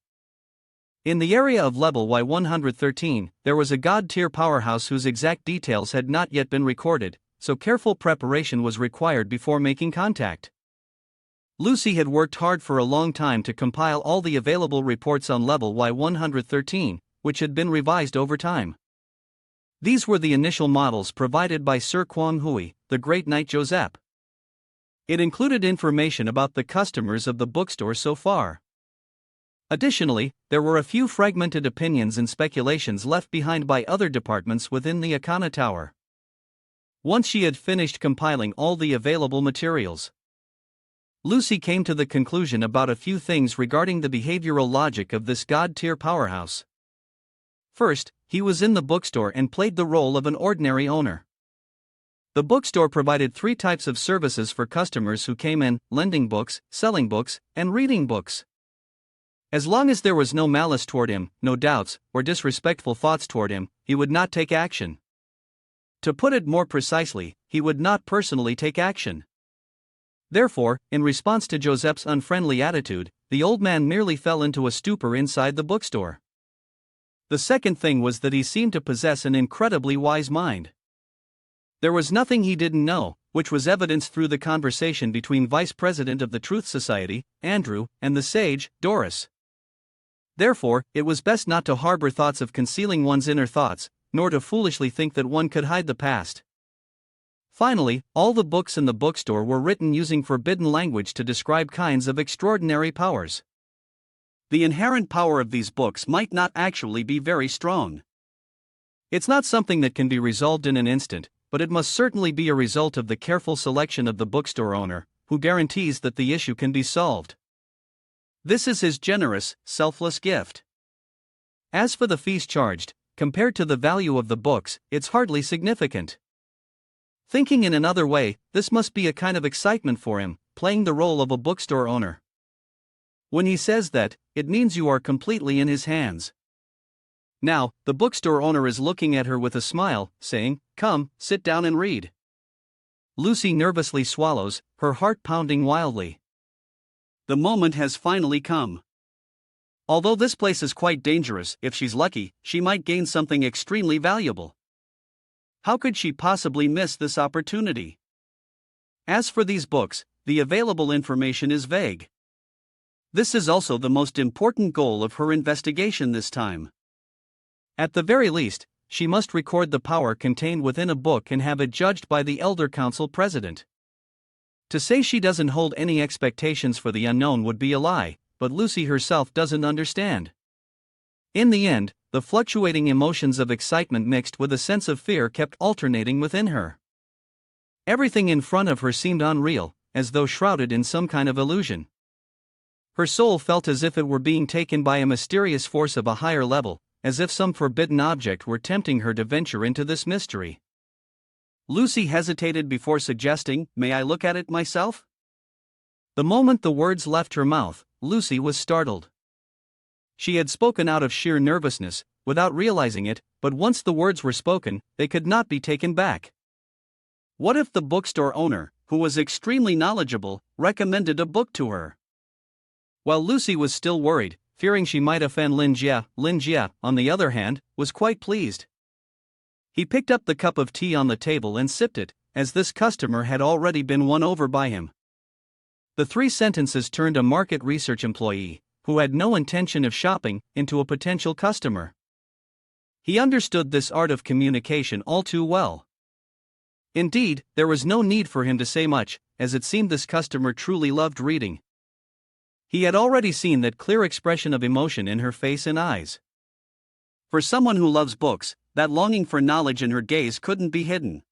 A: In the area of level Y113, there was a god-tier powerhouse whose exact details had not yet been recorded, so careful preparation was required before making contact. Lucy had worked hard for a long time to compile all the available reports on level Y113, which had been revised over time. These were the initial models provided by Sir Kwang Hui, the great Knight Joseph. It included information about the customers of the bookstore so far. Additionally, there were a few fragmented opinions and speculations left behind by other departments within the Akana Tower. Once she had finished compiling all the available materials, Lucy came to the conclusion about a few things regarding the behavioral logic of this god-tier powerhouse. First, he was in the bookstore and played the role of an ordinary owner. The bookstore provided 3 types of services for customers who came in: lending books, selling books, and reading books. As long as there was no malice toward him, no doubts, or disrespectful thoughts toward him, he would not take action. To put it more precisely, he would not personally take action. Therefore, in response to Joseph's unfriendly attitude, the old man merely fell into a stupor inside the bookstore. The second thing was that he seemed to possess an incredibly wise mind. There was nothing he didn't know, which was evidenced through the conversation between Vice President of the Truth Society, Andrew, and the sage, Doris. Therefore, it was best not to harbor thoughts of concealing one's inner thoughts, nor to foolishly think that one could hide the past. Finally, all the books in the bookstore were written using forbidden language to describe kinds of extraordinary powers. The inherent power of these books might not actually be very strong. It's not something that can be resolved in an instant, but it must certainly be a result of the careful selection of the bookstore owner, who guarantees that the issue can be solved. This is his generous, selfless gift. As for the fees charged, compared to the value of the books, it's hardly significant. Thinking in another way, this must be a kind of excitement for him, playing the role of a bookstore owner. When he says that, it means you are completely in his hands. Now, the bookstore owner is looking at her with a smile, saying, "Come, sit down and read." Lucy nervously swallows, her heart pounding wildly. The moment has finally come. Although this place is quite dangerous, if she's lucky, she might gain something extremely valuable. How could she possibly miss this opportunity? As for these books, the available information is vague. This is also the most important goal of her investigation this time. At the very least, she must record the power contained within a book and have it judged by the Elder Council President. To say she doesn't hold any expectations for the unknown would be a lie, but Lucy herself doesn't understand. In the end, the fluctuating emotions of excitement mixed with a sense of fear kept alternating within her. Everything in front of her seemed unreal, as though shrouded in some kind of illusion. Her soul felt as if it were being taken by a mysterious force of a higher level, as if some forbidden object were tempting her to venture into this mystery. Lucy hesitated before suggesting, "May I look at it myself?" The moment the words left her mouth, Lucy was startled. She had spoken out of sheer nervousness, without realizing it, but once the words were spoken, they could not be taken back. What if the bookstore owner, who was extremely knowledgeable, recommended a book to her? While Lucy was still worried, fearing she might offend Lin Jie, on the other hand, was quite pleased. He picked up the cup of tea on the table and sipped it, as this customer had already been won over by him. The 3 sentences turned a market research employee, who had no intention of shopping, into a potential customer. He understood this art of communication all too well. Indeed, there was no need for him to say much, as it seemed this customer truly loved reading. He had already seen that clear expression of emotion in her face and eyes. For someone who loves books, that longing for knowledge in her gaze couldn't be hidden.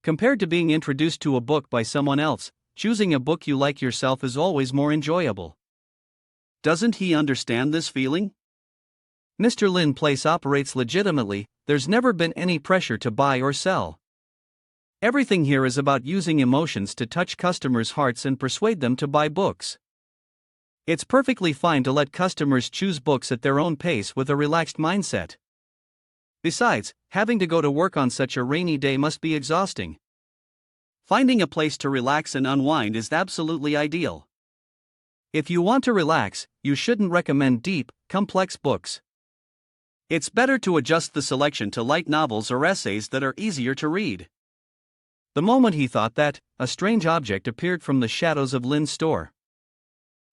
A: Compared to being introduced to a book by someone else, choosing a book you like yourself is always more enjoyable. Doesn't he understand this feeling? Mr. Lin Place operates legitimately, there's never been any pressure to buy or sell. Everything here is about using emotions to touch customers' hearts and persuade them to buy books. It's perfectly fine to let customers choose books at their own pace with a relaxed mindset. Besides, having to go to work on such a rainy day must be exhausting. Finding a place to relax and unwind is absolutely ideal. If you want to relax, you shouldn't recommend deep, complex books. It's better to adjust the selection to light novels or essays that are easier to read. The moment he thought that, a strange object appeared from the shadows of Lin's store.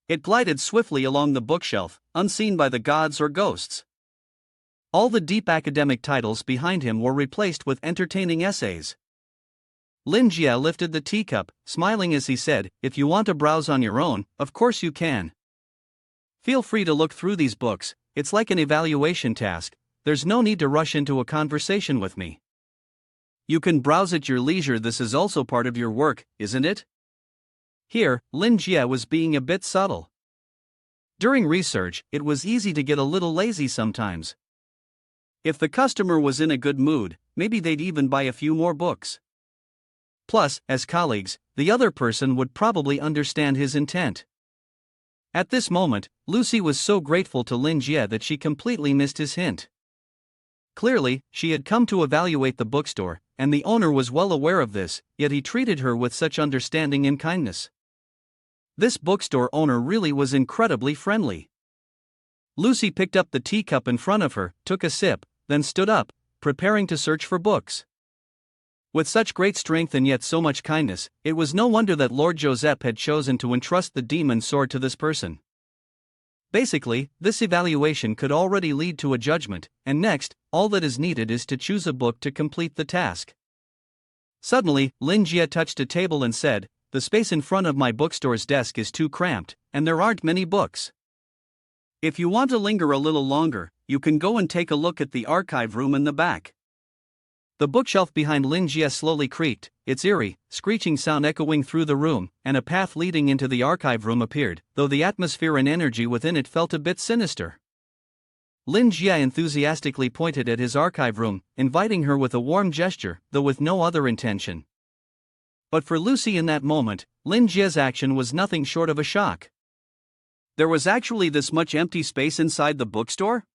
A: It glided swiftly along the bookshelf, unseen by the gods or ghosts. All the deep academic titles behind him were replaced with entertaining essays. Lin Jie lifted the teacup, smiling as he said, "If you want to browse on your own, of course you can. Feel free to look through these books, it's like an evaluation task, there's no need to rush into a conversation with me. You can browse at your leisure, this is also part of your work, isn't it?" Here, Lin Jie was being a bit subtle. During research, it was easy to get a little lazy sometimes. If the customer was in a good mood, maybe they'd even buy a few more books. Plus, as colleagues, the other person would probably understand his intent. At this moment, Lucy was so grateful to Lin Jie that she completely missed his hint. Clearly, she had come to evaluate the bookstore, and the owner was well aware of this, yet he treated her with such understanding and kindness. This bookstore owner really was incredibly friendly. Lucy picked up the teacup in front of her, took a sip, then stood up, preparing to search for books. With such great strength and yet so much kindness, it was no wonder that Lord Joseph had chosen to entrust the demon sword to this person. Basically, this evaluation could already lead to a judgment, and next, all that is needed is to choose a book to complete the task. Suddenly, Lin Jie touched a table and said, "The space in front of my bookstore's desk is too cramped, and there aren't many books. If you want to linger a little longer, you can go and take a look at the archive room in the back." The bookshelf behind Lin Jie slowly creaked, its eerie, screeching sound echoing through the room, and a path leading into the archive room appeared, though the atmosphere and energy within it felt a bit sinister. Lin Jie enthusiastically pointed at his archive room, inviting her with a warm gesture, though with no other intention. But for Lucy in that moment, Lin Jie's action was nothing short of a shock. There was actually this much empty space inside the bookstore?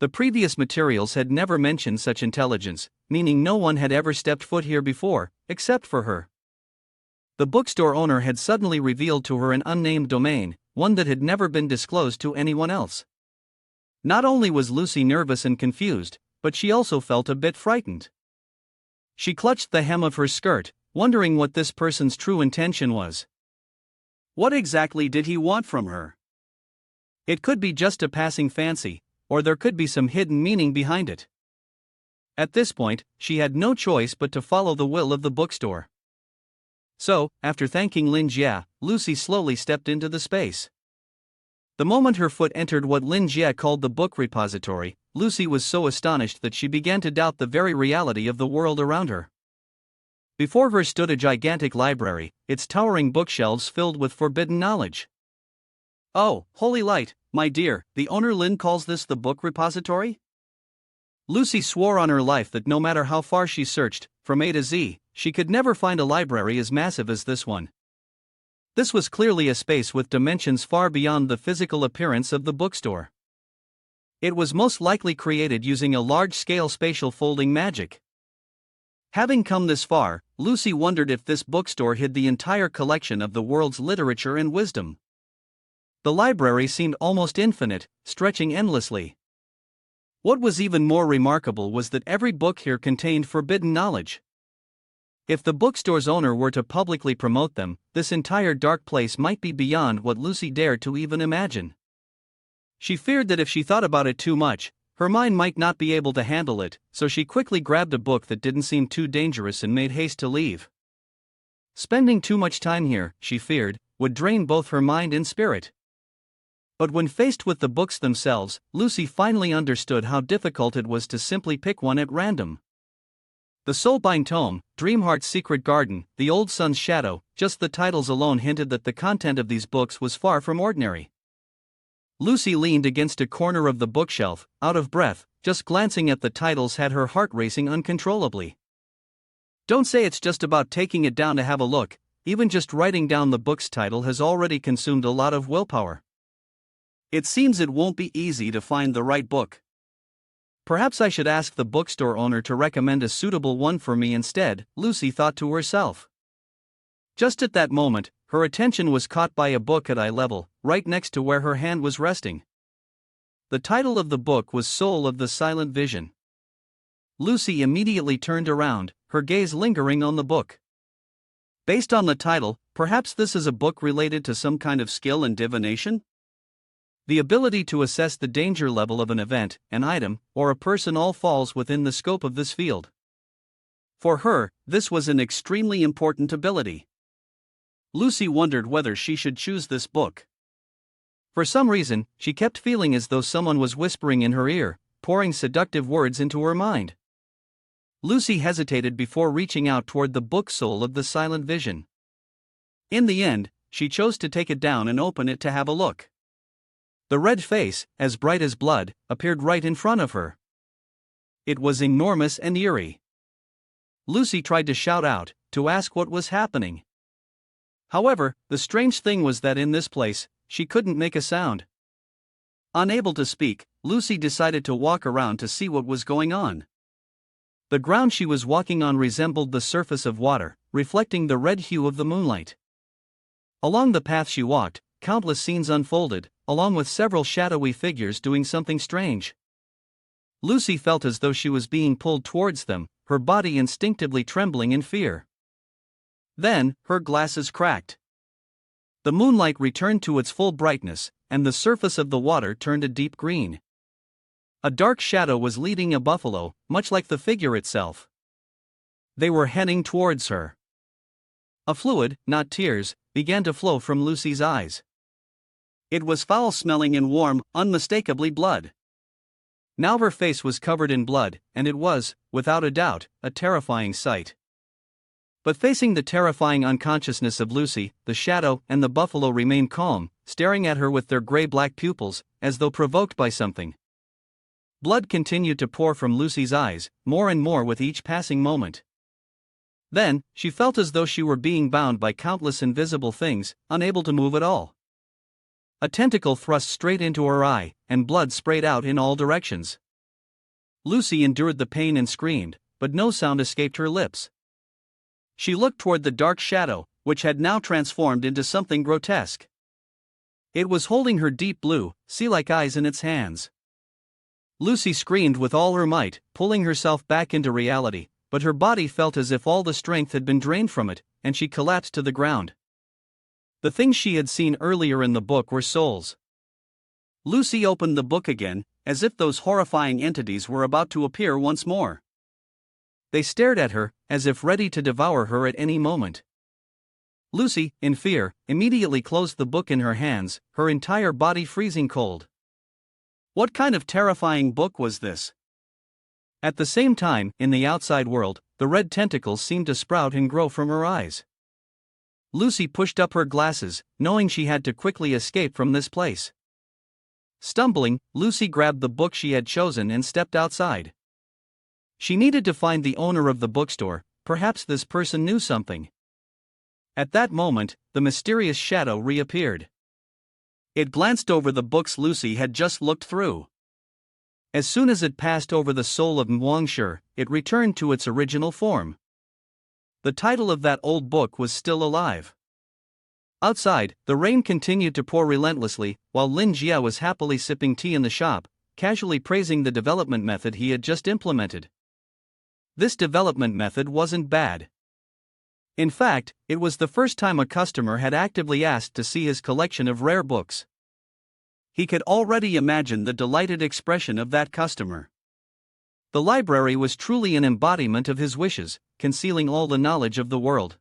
A: The previous materials had never mentioned such intelligence, meaning no one had ever stepped foot here before, except for her. The bookstore owner had suddenly revealed to her an unnamed domain, one that had never been disclosed to anyone else. Not only was Lucy nervous and confused, but she also felt a bit frightened. She clutched the hem of her skirt, wondering what this person's true intention was. What exactly did he want from her? It could be just a passing fancy, or there could be some hidden meaning behind it. At this point, she had no choice but to follow the will of the bookstore. So, after thanking Lin Jie, Lucy slowly stepped into the space. The moment her foot entered what Lin Jie called the book repository, Lucy was so astonished that she began to doubt the very reality of the world around her. Before her stood a gigantic library, its towering bookshelves filled with forbidden knowledge. "Oh, holy light, my dear, the owner Lin calls this the book repository?" Lucy swore on her life that no matter how far she searched, from A to Z, she could never find a library as massive as this one. This was clearly a space with dimensions far beyond the physical appearance of the bookstore. It was most likely created using a large-scale spatial folding magic. Having come this far, Lucy wondered if this bookstore hid the entire collection of the world's literature and wisdom. The library seemed almost infinite, stretching endlessly. What was even more remarkable was that every book here contained forbidden knowledge. If the bookstore's owner were to publicly promote them, this entire dark place might be beyond what Lucy dared to even imagine. She feared that if she thought about it too much, her mind might not be able to handle it, so she quickly grabbed a book that didn't seem too dangerous and made haste to leave. Spending too much time here, she feared, would drain both her mind and spirit. But when faced with the books themselves, Lucy finally understood how difficult it was to simply pick one at random. The Soulbind Tome, Dreamheart's Secret Garden, The Old Sun's Shadow, just the titles alone hinted that the content of these books was far from ordinary. Lucy leaned against a corner of the bookshelf, out of breath, just glancing at the titles had her heart racing uncontrollably. Don't say it's just about taking it down to have a look, even just writing down the book's title has already consumed a lot of willpower. It seems it won't be easy to find the right book. Perhaps I should ask the bookstore owner to recommend a suitable one for me instead, Lucy thought to herself. Just at that moment, her attention was caught by a book at eye level, right next to where her hand was resting. The title of the book was Soul of the Silent Vision. Lucy immediately turned around, her gaze lingering on the book. Based on the title, perhaps this is a book related to some kind of skill in divination? The ability to assess the danger level of an event, an item, or a person all falls within the scope of this field.
B: For her, this was an extremely important ability. Lucy wondered whether she should choose this book. For some reason, she kept feeling as though someone was whispering in her ear, pouring seductive words into her mind. Lucy hesitated before reaching out toward the book Soul of the Silent Vision. In the end, she chose to take it down and open it to have a look. The red face, as bright as blood, appeared right in front of her. It was enormous and eerie. Lucy tried to shout out, to ask what was happening. However, the strange thing was that in this place, she couldn't make a sound. Unable to speak, Lucy decided to walk around to see what was going on. The ground she was walking on resembled the surface of water, reflecting the red hue of the moonlight. Along the path she walked, countless scenes unfolded, along with several shadowy figures doing something strange. Lucy felt as though she was being pulled towards them, her body instinctively trembling in fear. Then, her glasses cracked. The moonlight returned to its full brightness, and the surface of the water turned a deep green. A dark shadow was leading a buffalo, much like the figure itself. They were heading towards her. A fluid, not tears, began to flow from Lucy's eyes. It was foul-smelling and warm, unmistakably blood. Now her face was covered in blood, and it was, without a doubt, a terrifying sight. But facing the terrifying unconsciousness of Lucy, the shadow and the buffalo remained calm, staring at her with their gray-black pupils, as though provoked by something. Blood continued to pour from Lucy's eyes, more and more with each passing moment. Then, she felt as though she were being bound by countless invisible things, unable to move at all. A tentacle thrust straight into her eye, and blood sprayed out in all directions. Lucy endured the pain and screamed, but no sound escaped her lips. She looked toward the dark shadow, which had now transformed into something grotesque. It was holding her deep blue, sea-like eyes in its hands. Lucy screamed with all her might, pulling herself back into reality, but her body felt as if all the strength had been drained from it, and she collapsed to the ground. The things she had seen earlier in the book were souls. Lucy opened the book again, as if those horrifying entities were about to appear once more. They stared at her, as if ready to devour her at any moment. Lucy, in fear, immediately closed the book in her hands, her entire body freezing cold. What kind of terrifying book was this? At the same time, in the outside world, the red tentacles seemed to sprout and grow from her eyes. Lucy pushed up her glasses, knowing she had to quickly escape from this place. Stumbling, Lucy grabbed the book she had chosen and stepped outside. She needed to find the owner of the bookstore, perhaps this person knew something. At that moment, the mysterious shadow reappeared. It glanced over the books Lucy had just looked through. As soon as it passed over the soul of Mwangshi, it returned to its original form. The title of that old book was still alive. Outside, the rain continued to pour relentlessly, while Lin Jie was happily sipping tea in the shop, casually praising the development method he had just implemented. This development method wasn't bad. In fact, it was the first time a customer had actively asked to see his collection of rare books. He could already imagine the delighted expression of that customer. The library was truly an embodiment of his wishes, concealing all the knowledge of the world.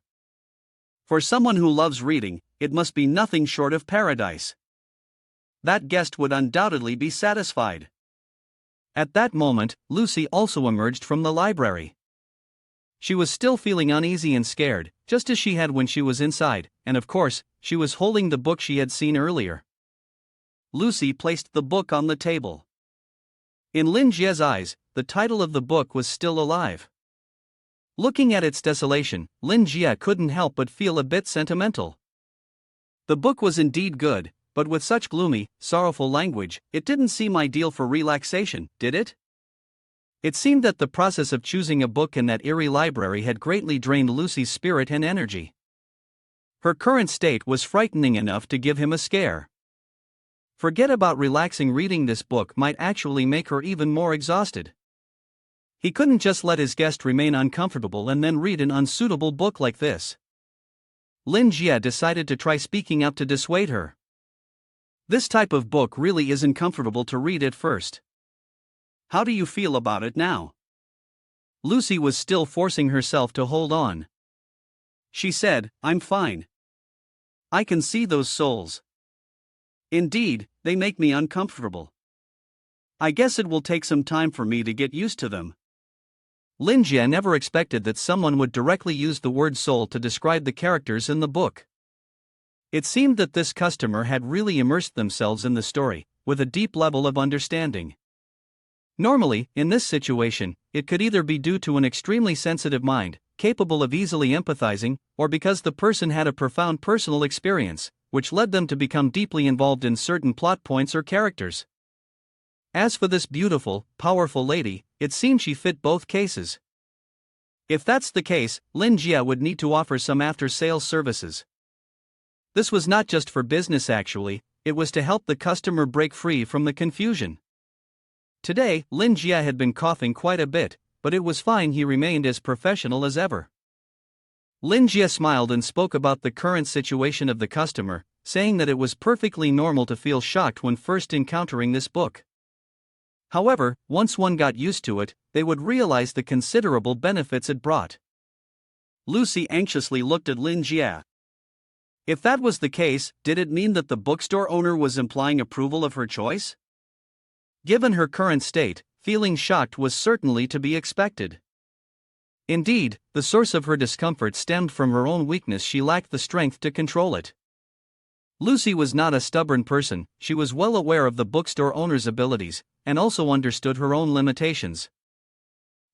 B: For someone who loves reading, it must be nothing short of paradise. That guest would undoubtedly be satisfied. At that moment, Lucy also emerged from the library. She was still feeling uneasy and scared, just as she had when she was inside, and of course, she was holding the book she had seen earlier. Lucy placed the book on the table. In Lin Jie's eyes, the title of the book was still alive. Looking at its desolation, Lin Jie couldn't help but feel a bit sentimental. The book was indeed good, but with such gloomy, sorrowful language, it didn't seem ideal for relaxation, did it? It seemed that the process of choosing a book in that eerie library had greatly drained Lucy's spirit and energy. Her current state was frightening enough to give him a scare. Forget about relaxing, reading this book might actually make her even more exhausted. He couldn't just let his guest remain uncomfortable and then read an unsuitable book like this. Lin Jie decided to try speaking up to dissuade her. This type of book really isn't comfortable to read at first. How do you feel about it now? Lucy was still forcing herself to hold on. She said, "I'm fine. I can see those soles. Indeed, they make me uncomfortable. I guess it will take some time for me to get used to them."
A: Lin Jie never expected that someone would directly use the word soul to describe the characters in the book. It seemed that this customer had really immersed themselves in the story, with a deep level of understanding. Normally, in this situation, it could either be due to an extremely sensitive mind, capable of easily empathizing, or because the person had a profound personal experience, which led them to become deeply involved in certain plot points or characters. As for this beautiful, powerful lady, it seemed she fit both cases. If that's the case, Lin Jie would need to offer some after-sales services. This was not just for business actually, it was to help the customer break free from the confusion. Today, Lin Jie had been coughing quite a bit, but it was fine, he remained as professional as ever. Lin Jie smiled and spoke about the current situation of the customer, saying that it was perfectly normal to feel shocked when first encountering this book. However, once one got used to it, they would realize the considerable benefits it brought. Lucy anxiously looked at Lin Jie. If that was the case, did it mean that the bookstore owner was implying approval of her choice? Given her current state, feeling shocked was certainly to be expected. Indeed, the source of her discomfort stemmed from her own weakness. She lacked the strength to control it. Lucy was not a stubborn person, she was well aware of the bookstore owner's abilities, and also understood her own limitations.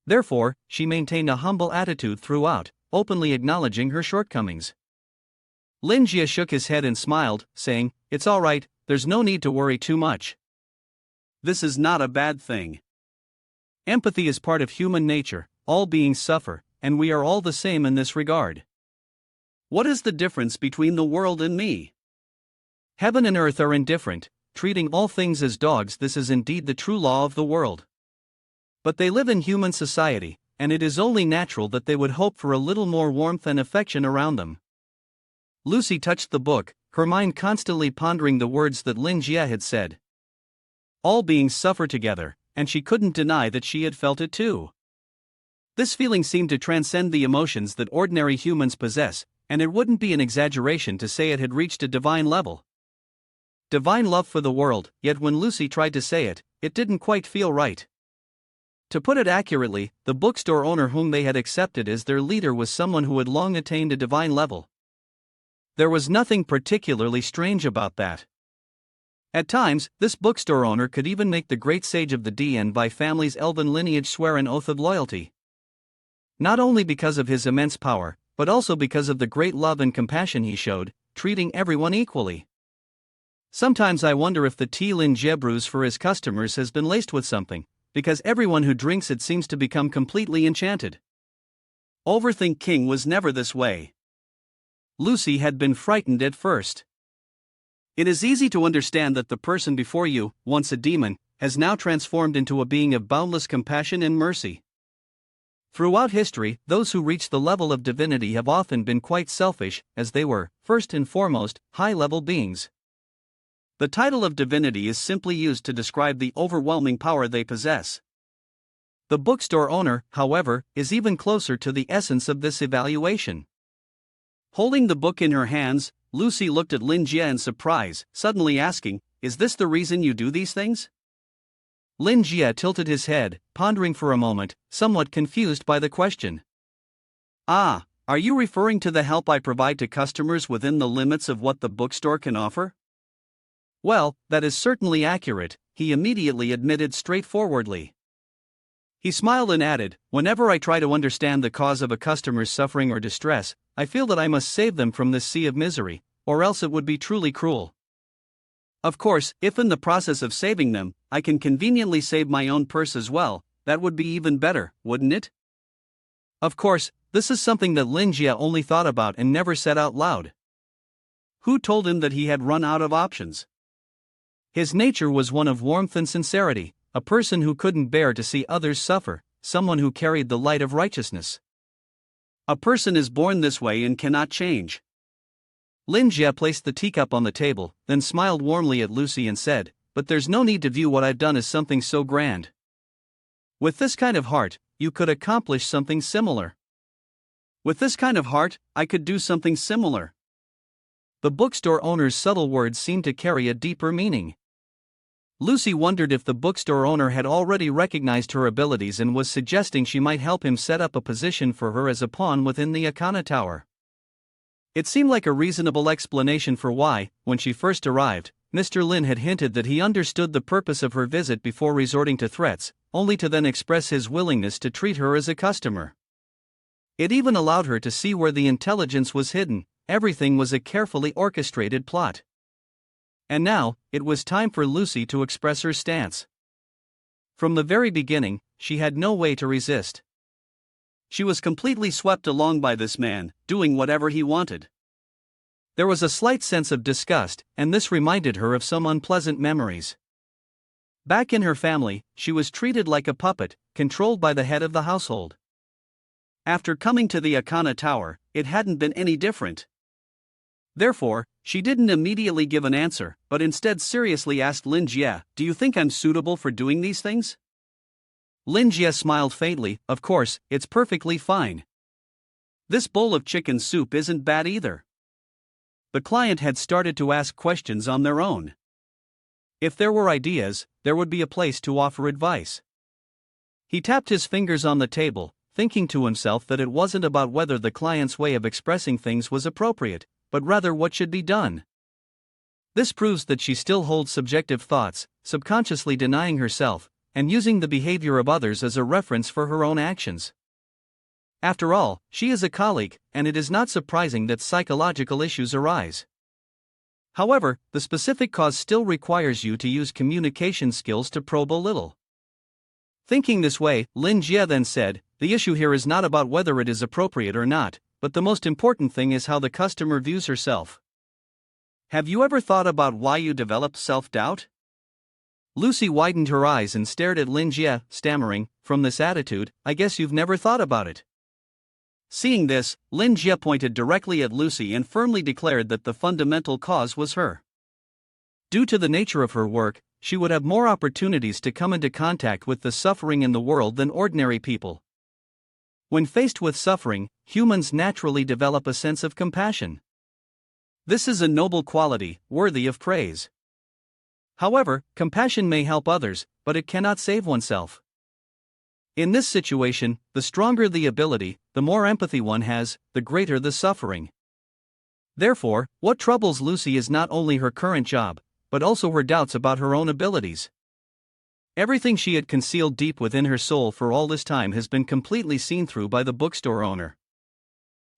A: Therefore, she maintained a humble attitude throughout, openly acknowledging her shortcomings. Lin Jie shook his head and smiled, saying, "It's all right, there's no need to worry too much. This is not a bad thing. Empathy is part of human nature, all beings suffer, and we are all the same in this regard. What is the difference between the world and me? Heaven and earth are indifferent, treating all things as dogs. This is indeed the true law of the world. But they live in human society, and it is only natural that they would hope for a little more warmth and affection around them." Lucy touched the book, her mind constantly pondering the words that Lin Jie had said. All beings suffer together, and she couldn't deny that she had felt it too. This feeling seemed to transcend the emotions that ordinary humans possess, and it wouldn't be an exaggeration to say it had reached a divine level. Divine love for the world, yet when Lucy tried to say it, it didn't quite feel right. To put it accurately, the bookstore owner whom they had accepted as their leader was someone who had long attained a divine level. There was nothing particularly strange about that. At times, this bookstore owner could even make the great sage of the DN by family's elven lineage swear an oath of loyalty. Not only because of his immense power, but also because of the great love and compassion he showed, treating everyone equally. Sometimes I wonder if the tea Lin Jie brews for his customers has been laced with something, because everyone who drinks it seems to become completely enchanted. Overthink King was never this way. Lucy had been frightened at first. It is easy to understand that the person before you, once a demon, has now transformed into a being of boundless compassion and mercy. Throughout history, those who reach the level of divinity have often been quite selfish, as they were, first and foremost, high-level beings. The title of divinity is simply used to describe the overwhelming power they possess. The bookstore owner, however, is even closer to the essence of this evaluation. Holding the book in her hands, Lucy looked at Lin Jie in surprise, suddenly asking, "Is this the reason you do these things?" Lin Jie tilted his head, pondering for a moment, somewhat confused by the question. "Ah, are you referring to the help I provide to customers within the limits of what the bookstore can offer?" "Well, that is certainly accurate," he immediately admitted straightforwardly. He smiled and added, "Whenever I try to understand the cause of a customer's suffering or distress, I feel that I must save them from this sea of misery, or else it would be truly cruel. Of course, if in the process of saving them, I can conveniently save my own purse as well, that would be even better, wouldn't it?" Of course, this is something that Lin Jie only thought about and never said out loud. Who told him that he had run out of options? His nature was one of warmth and sincerity, a person who couldn't bear to see others suffer, someone who carried the light of righteousness. A person is born this way and cannot change. Lin Jie placed the teacup on the table, then smiled warmly at Lucy and said, "But there's no need to view what I've done as something so grand. With this kind of heart, you could accomplish something similar. With this kind of heart, I could do something similar. The bookstore owner's subtle words seemed to carry a deeper meaning. Lucy wondered if the bookstore owner had already recognized her abilities and was suggesting she might help him set up a position for her as a pawn within the Akana Tower. It seemed like a reasonable explanation for why, when she first arrived, Mr. Lin had hinted that he understood the purpose of her visit before resorting to threats, only to then express his willingness to treat her as a customer. It even allowed her to see where the intelligence was hidden. Everything was a carefully orchestrated plot. And now, it was time for Lucy to express her stance. From the very beginning, she had no way to resist. She was completely swept along by this man, doing whatever he wanted. There was a slight sense of disgust, and this reminded her of some unpleasant memories. Back in her family, she was treated like a puppet, controlled by the head of the household. After coming to the Akana Tower, it hadn't been any different. Therefore, she didn't immediately give an answer, but instead seriously asked Lin Jie, "Do you think I'm suitable for doing these things?" Lin Jie smiled faintly, "Of course, it's perfectly fine. This bowl of chicken soup isn't bad either." The client had started to ask questions on their own. If there were ideas, there would be a place to offer advice. He tapped his fingers on the table, thinking to himself that it wasn't about whether the client's way of expressing things was appropriate, but rather what should be done. This proves that she still holds subjective thoughts, subconsciously denying herself, and using the behavior of others as a reference for her own actions. After all, she is a colleague, and it is not surprising that psychological issues arise. However, the specific cause still requires you to use communication skills to probe a little. Thinking this way, Lin Jie then said, "The issue here is not about whether it is appropriate or not, but the most important thing is how the customer views herself. Have you ever thought about why you develop self-doubt?" Lucy widened her eyes and stared at Lin Jie, stammering, "From this attitude, I guess you've never thought about it." Seeing this, Lin Jie pointed directly at Lucy and firmly declared that the fundamental cause was her. Due to the nature of her work, she would have more opportunities to come into contact with the suffering in the world than ordinary people. When faced with suffering, humans naturally develop a sense of compassion. This is a noble quality, worthy of praise. However, compassion may help others, but it cannot save oneself. In this situation, the stronger the ability, the more empathy one has, the greater the suffering. Therefore, what troubles Lucy is not only her current job, but also her doubts about her own abilities. Everything she had concealed deep within her soul for all this time has been completely seen through by the bookstore owner.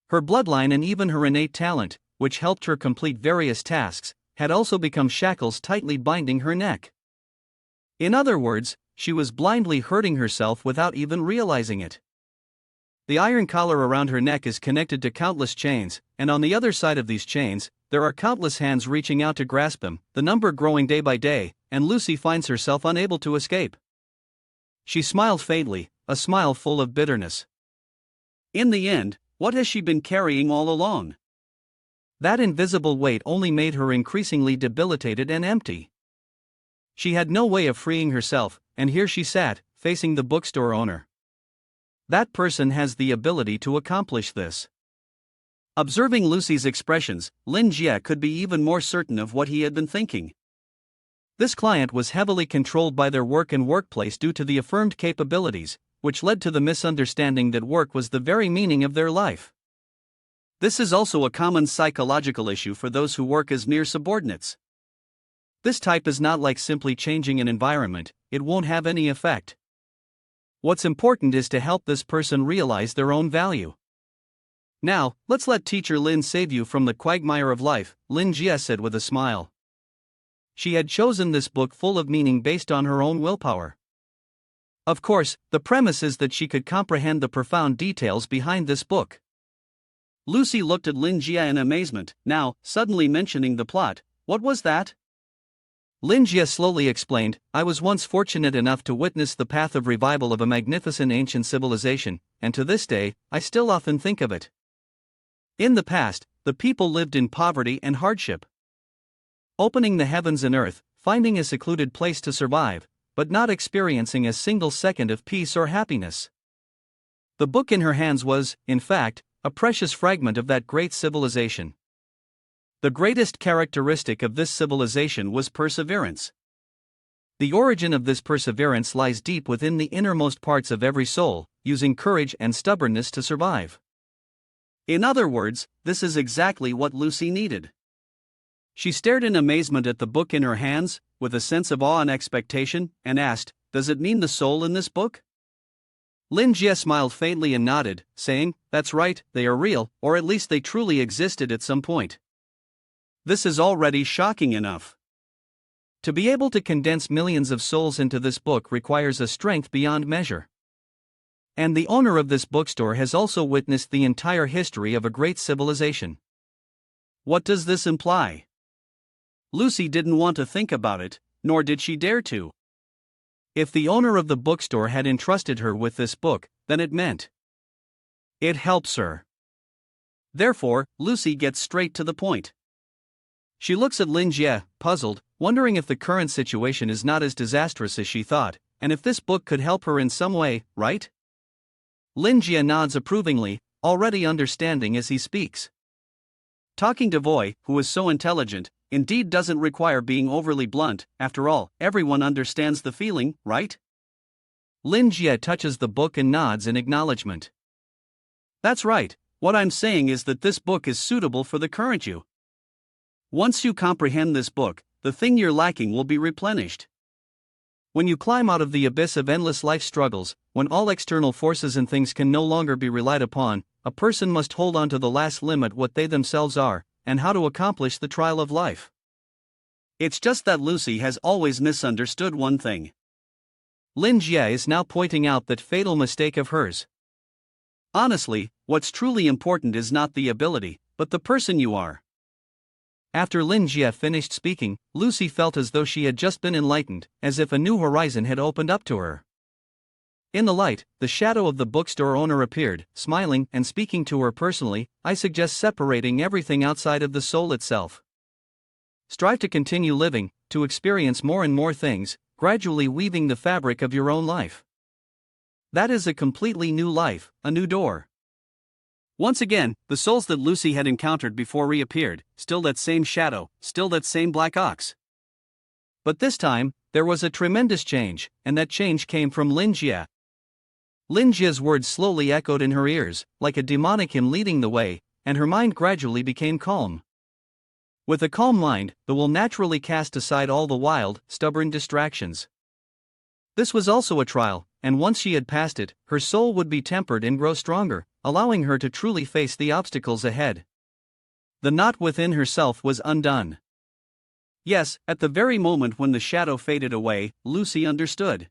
A: Her bloodline and even her innate talent, which helped her complete various tasks, had also become shackles tightly binding her neck. In other words, she was blindly hurting herself without even realizing it. The iron collar around her neck is connected to countless chains, and on the other side of these chains, there are countless hands reaching out to grasp them, the number growing day by day, and Lucy finds herself unable to escape. She smiled faintly, a smile full of bitterness. In the end, what has she been carrying all along? That invisible weight only made her increasingly debilitated and empty. She had no way of freeing herself, and here she sat, facing the bookstore owner. That person has the ability to accomplish this. Observing Lucy's expressions, Lin Jie could be even more certain of what he had been thinking. This client was heavily controlled by their work and workplace due to the affirmed capabilities, which led to the misunderstanding that work was the very meaning of their life. This is also a common psychological issue for those who work as mere subordinates. This type is not like simply changing an environment, it won't have any effect. What's important is to help this person realize their own value. "Now, let's let Teacher Lin save you from the quagmire of life," Lin Jie said with a smile. She had chosen this book full of meaning based on her own willpower. Of course, the premise is that she could comprehend the profound details behind this book. Lucy looked at Lin Jie in amazement. Now, suddenly mentioning the plot, what was that? Lin Jie slowly explained, "I was once fortunate enough to witness the path of revival of a magnificent ancient civilization, and to this day, I still often think of it. In the past, the people lived in poverty and hardship. Opening the heavens and earth, finding a secluded place to survive, but not experiencing a single second of peace or happiness. The book in her hands was, in fact, a precious fragment of that great civilization. The greatest characteristic of this civilization was perseverance. The origin of this perseverance lies deep within the innermost parts of every soul, using courage and stubbornness to survive. In other words, this is exactly what Lucy needed. She stared in amazement at the book in her hands, with a sense of awe and expectation, and asked, "Does it mean the soul in this book?" Lin Jie smiled faintly and nodded, saying, "That's right, they are real, or at least they truly existed at some point. This is already shocking enough. To be able to condense millions of souls into this book requires a strength beyond measure. And the owner of this bookstore has also witnessed the entire history of a great civilization. What does this imply?" Lucy didn't want to think about it, nor did she dare to. If the owner of the bookstore had entrusted her with this book, then it meant it helps her. Therefore, Lucy gets straight to the point. She looks at Lin Jie, puzzled, wondering if the current situation is not as disastrous as she thought, and if this book could help her in some way, right? Lin Jie nods approvingly, already understanding as he speaks. Talking to Voy, who is so intelligent, indeed doesn't require being overly blunt. After all, everyone understands the feeling, right? Lin Jie touches the book and nods in acknowledgement. That's right, what I'm saying is that this book is suitable for the current you. Once you comprehend this book, the thing you're lacking will be replenished. When you climb out of the abyss of endless life struggles, when all external forces and things can no longer be relied upon, a person must hold on to the last limit what they themselves are, and how to accomplish the trial of life. It's just that Lucy has always misunderstood one thing. Lin Jie is now pointing out that fatal mistake of hers. Honestly, what's truly important is not the ability, but the person you are. After Lin Jie finished speaking, Lucy felt as though she had just been enlightened, as if a new horizon had opened up to her. In the light, the shadow of the bookstore owner appeared, smiling and speaking to her personally. "I suggest separating everything outside of the soul itself. Strive to continue living, to experience more and more things, gradually weaving the fabric of your own life. That is a completely new life, a new door." Once again, the souls that Lucy had encountered before reappeared, still that same shadow, still that same black ox. But this time, there was a tremendous change, and that change came from Lin Jie. Lin Jie's words slowly echoed in her ears, like a demonic hymn leading the way, and her mind gradually became calm. With a calm mind, the will naturally cast aside all the wild, stubborn distractions. This was also a trial, and once she had passed it, her soul would be tempered and grow stronger, allowing her to truly face the obstacles ahead. The knot within herself was undone. Yes, at the very moment when the shadow faded away, Lucy understood.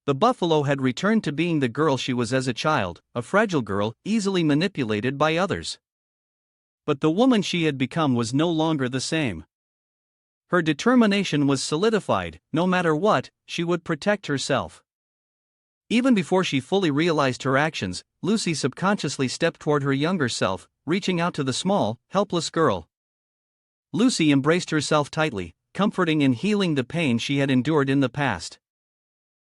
A: The buffalo had returned to being the girl she was as a child, a fragile girl, easily manipulated by others. But the woman she had become was no longer the same. Her determination was solidified. No matter what, she would protect herself. Even before she fully realized her actions, Lucy subconsciously stepped toward her younger self, reaching out to the small, helpless girl. Lucy embraced herself tightly, comforting and healing the pain she had endured in the past.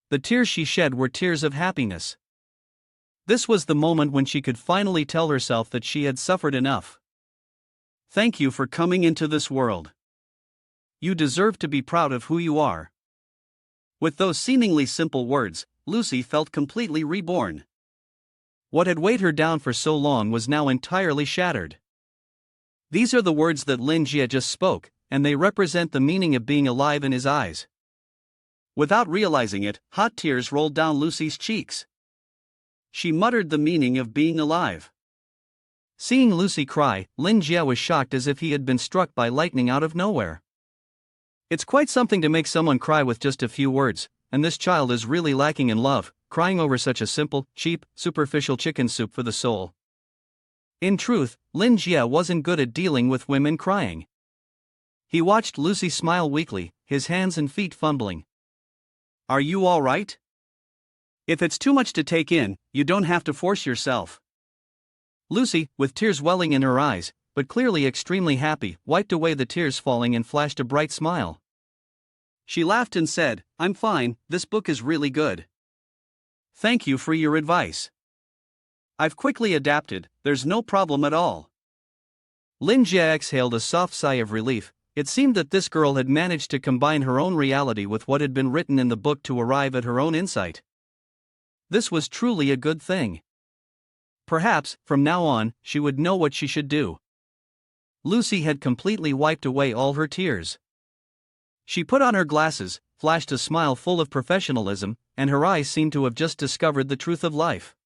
A: The tears she shed were tears of happiness. This was the moment when she could finally tell herself that she had suffered enough. Thank you for coming into this world. You deserve to be proud of who you are. With those seemingly simple words, Lucy felt completely reborn. What had weighed her down for so long was now entirely shattered. These are the words that Lin Jie just spoke, and they represent the meaning of being alive in his eyes. Without realizing it, hot tears rolled down Lucy's cheeks. She muttered the meaning of being alive. Seeing Lucy cry, Lin Jie was shocked as if he had been struck by lightning out of nowhere. It's quite something to make someone cry with just a few words, and this child is really lacking in love, crying over such a simple, cheap, superficial chicken soup for the soul. In truth, Lin Jie wasn't good at dealing with women crying. He watched Lucy smile weakly, his hands and feet fumbling. Are you all right? If it's too much to take in, you don't have to force yourself. Lucy, with tears welling in her eyes, but clearly extremely happy, wiped away the tears falling and flashed a bright smile.
B: She laughed and said, "I'm fine, this book is really good. Thank you for your advice. I've quickly adapted, there's no problem at all."
A: Lin Jie exhaled a soft sigh of relief. It seemed that this girl had managed to combine her own reality with what had been written in the book to arrive at her own insight. This was truly a good thing. Perhaps, from now on, she would know what she should do. Lucy had completely wiped away all her tears. She put on her glasses, flashed a smile full of professionalism, and her eyes seemed to have just discovered the truth of life.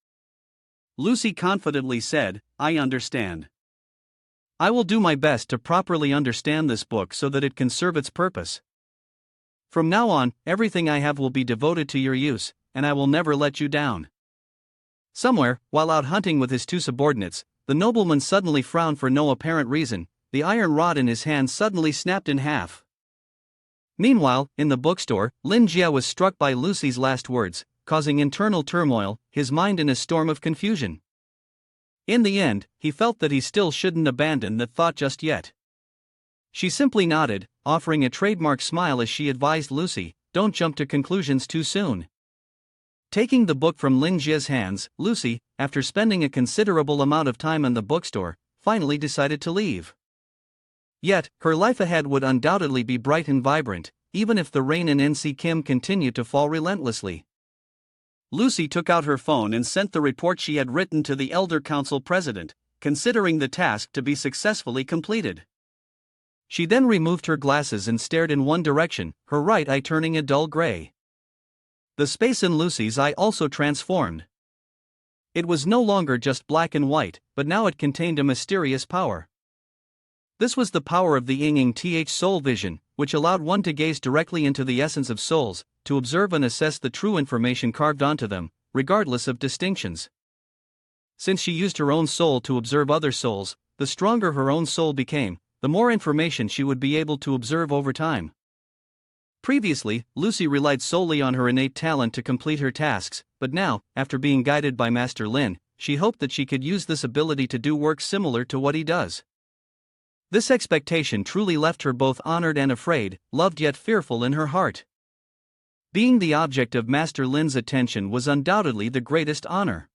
B: Lucy confidently said, "I understand.
A: I will do my best to properly understand this book so that it can serve its purpose. From now on, everything I have will be devoted to your use, and I will never let you down." Somewhere, while out hunting with his two subordinates, the nobleman suddenly frowned for no apparent reason. The iron rod in his hand suddenly snapped in half. Meanwhile, in the bookstore, Lin Jie was struck by Lucy's last words, causing internal turmoil, his mind in a storm of confusion. In the end, he felt that he still shouldn't abandon that thought just yet. She simply nodded, offering a trademark smile as she advised Lucy, "Don't jump to conclusions too soon." Taking the book from Lin Jie's hands, Lucy, after spending a considerable amount of time in the bookstore, finally decided to leave. Yet, her life ahead would undoubtedly be bright and vibrant, even if the rain in NC Kim continued to fall relentlessly.
B: Lucy took out her phone and sent the report she had written to the Elder Council President, considering the task to be successfully completed.
A: She then removed her glasses and stared in one direction, her right eye turning a dull gray. The space in Lucy's eye also transformed. It was no longer just black and white, but now it contained a mysterious power. This was the power of the Ying Th soul vision, which allowed one to gaze directly into the essence of souls, to observe and assess the true information carved onto them, regardless of distinctions. Since she used her own soul to observe other souls, the stronger her own soul became, the more information she would be able to observe over time. Previously, Lucy relied solely on her innate talent to complete her tasks, but now, after being guided by Master Lin, she hoped that she could use this ability to do work similar to what he does. This expectation truly left her both honored and afraid, loved yet fearful in her heart. Being the object of Master Lin's attention was undoubtedly the greatest honor.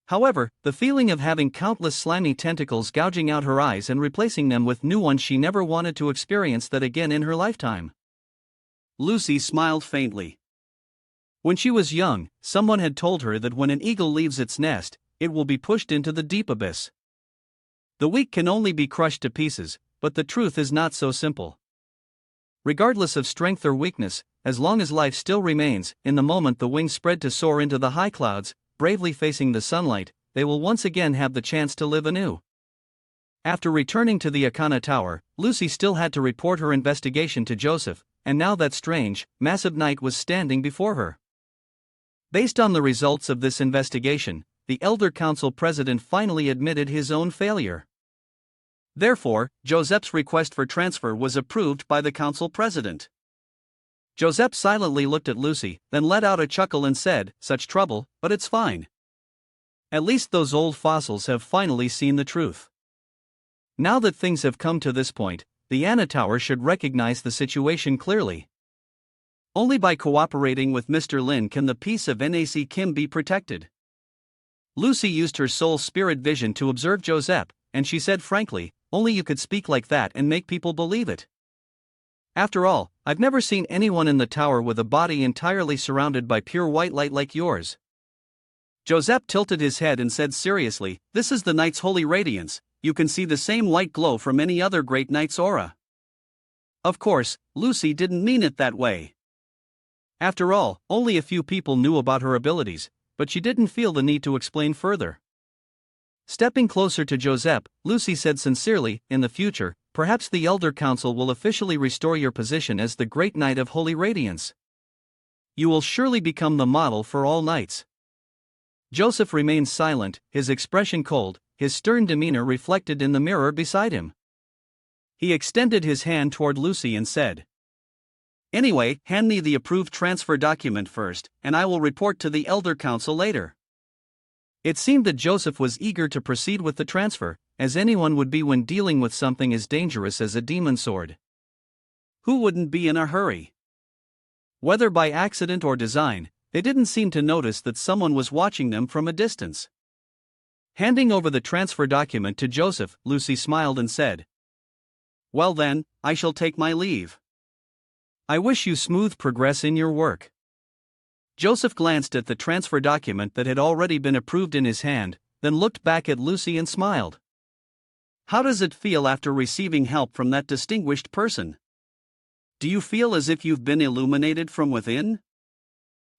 A: However, the feeling of having countless slimy tentacles gouging out her eyes and replacing them with new ones, she never wanted to experience that again in her lifetime.
B: Lucy smiled faintly.
A: When she was young, someone had told her that when an eagle leaves its nest, it will be pushed into the deep abyss. The weak can only be crushed to pieces, but the truth is not so simple. Regardless of strength or weakness, as long as life still remains, in the moment the wings spread to soar into the high clouds, bravely facing the sunlight, they will once again have the chance to live anew. After returning to the Akana Tower, Lucy still had to report her investigation to Joseph, and now that strange, massive knight was standing before her. Based on the results of this investigation, the Elder Council President finally admitted his own failure. Therefore, Joseph's request for transfer was approved by the Council President. Joseph silently looked at Lucy, then let out a chuckle and said, "Such trouble, but it's fine. At least those old fossils have finally seen the truth. Now that things have come to this point, the Anna Tower should recognize the situation clearly. Only by cooperating with Mr. Lin can the peace of NAC Kim be protected." Lucy used her soul spirit vision to observe Joseph, and she said frankly, "Only you could speak like that and make people believe it. After all, I've never seen anyone in the tower with a body entirely surrounded by pure white light like yours." Joseph tilted his head and said seriously, "This is the knight's holy radiance. You can see the same white glow from any other great knight's aura." Of course, Lucy didn't mean it that way. After all, only a few people knew about her abilities, but she didn't feel the need to explain further. Stepping closer to Joseph, Lucy said sincerely, "In the future, perhaps the Elder Council will officially restore your position as the Great Knight of Holy Radiance. You will surely become the model for all knights." Joseph remained silent, his expression cold, his stern demeanor reflected in the mirror beside him. He extended his hand toward Lucy and said, "Anyway, hand me the approved transfer document first, and I will report to the Elder Council later." It seemed that Joseph was eager to proceed with the transfer, as anyone would be when dealing with something as dangerous as a demon sword. Who wouldn't be in a hurry? Whether by accident or design, they didn't seem to notice that someone was watching them from a distance. Handing over the transfer document to Joseph, Lucy smiled and said, "Well then, I shall take my leave. I wish you smooth progress in your work." Joseph glanced at the transfer document that had already been approved in his hand, then looked back at Lucy and smiled. "How does it feel after receiving help from that distinguished person? Do you feel as if you've been illuminated from within?"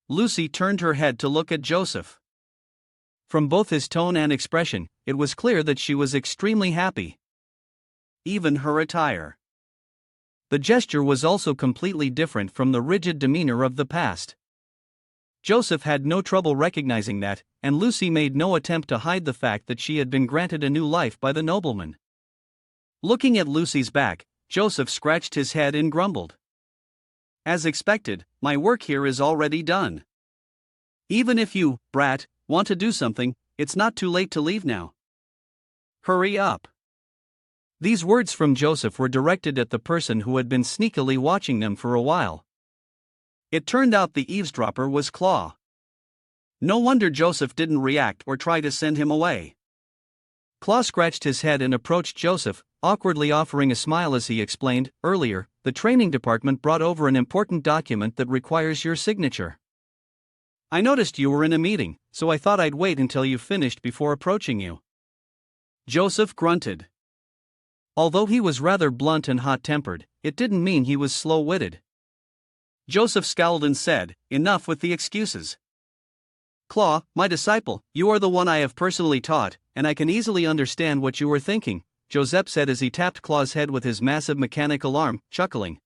A: Lucy turned her head to look at Joseph. From both his tone and expression, it was clear that she was extremely happy. Even her attire. The gesture was also completely different from the rigid demeanor of the past. Joseph had no trouble recognizing that, and Lucy made no attempt to hide the fact that she had been granted a new life by the nobleman. Looking at Lucy's back, Joseph scratched his head and grumbled. "As expected, my work here is already done. Even if you, brat, want to do something, it's not too late to leave now. Hurry up." These words from Joseph were directed at the person who had been sneakily watching them for a while. It turned out the eavesdropper was Claw. No wonder Joseph didn't react or try to send him away. Claw scratched his head and approached Joseph, awkwardly offering a smile as he explained, "Earlier, the training department brought over an important document that requires your signature. I noticed you were in a meeting, so I thought I'd wait until you finished before approaching you." Joseph grunted. Although he was rather blunt and hot-tempered, it didn't mean he was slow-witted. Joseph scowled and said, "Enough with the excuses. Claw, my disciple, you are the one I have personally taught, and I can easily understand what you were thinking," Joseph said as he tapped Claw's head with his massive mechanical arm, chuckling.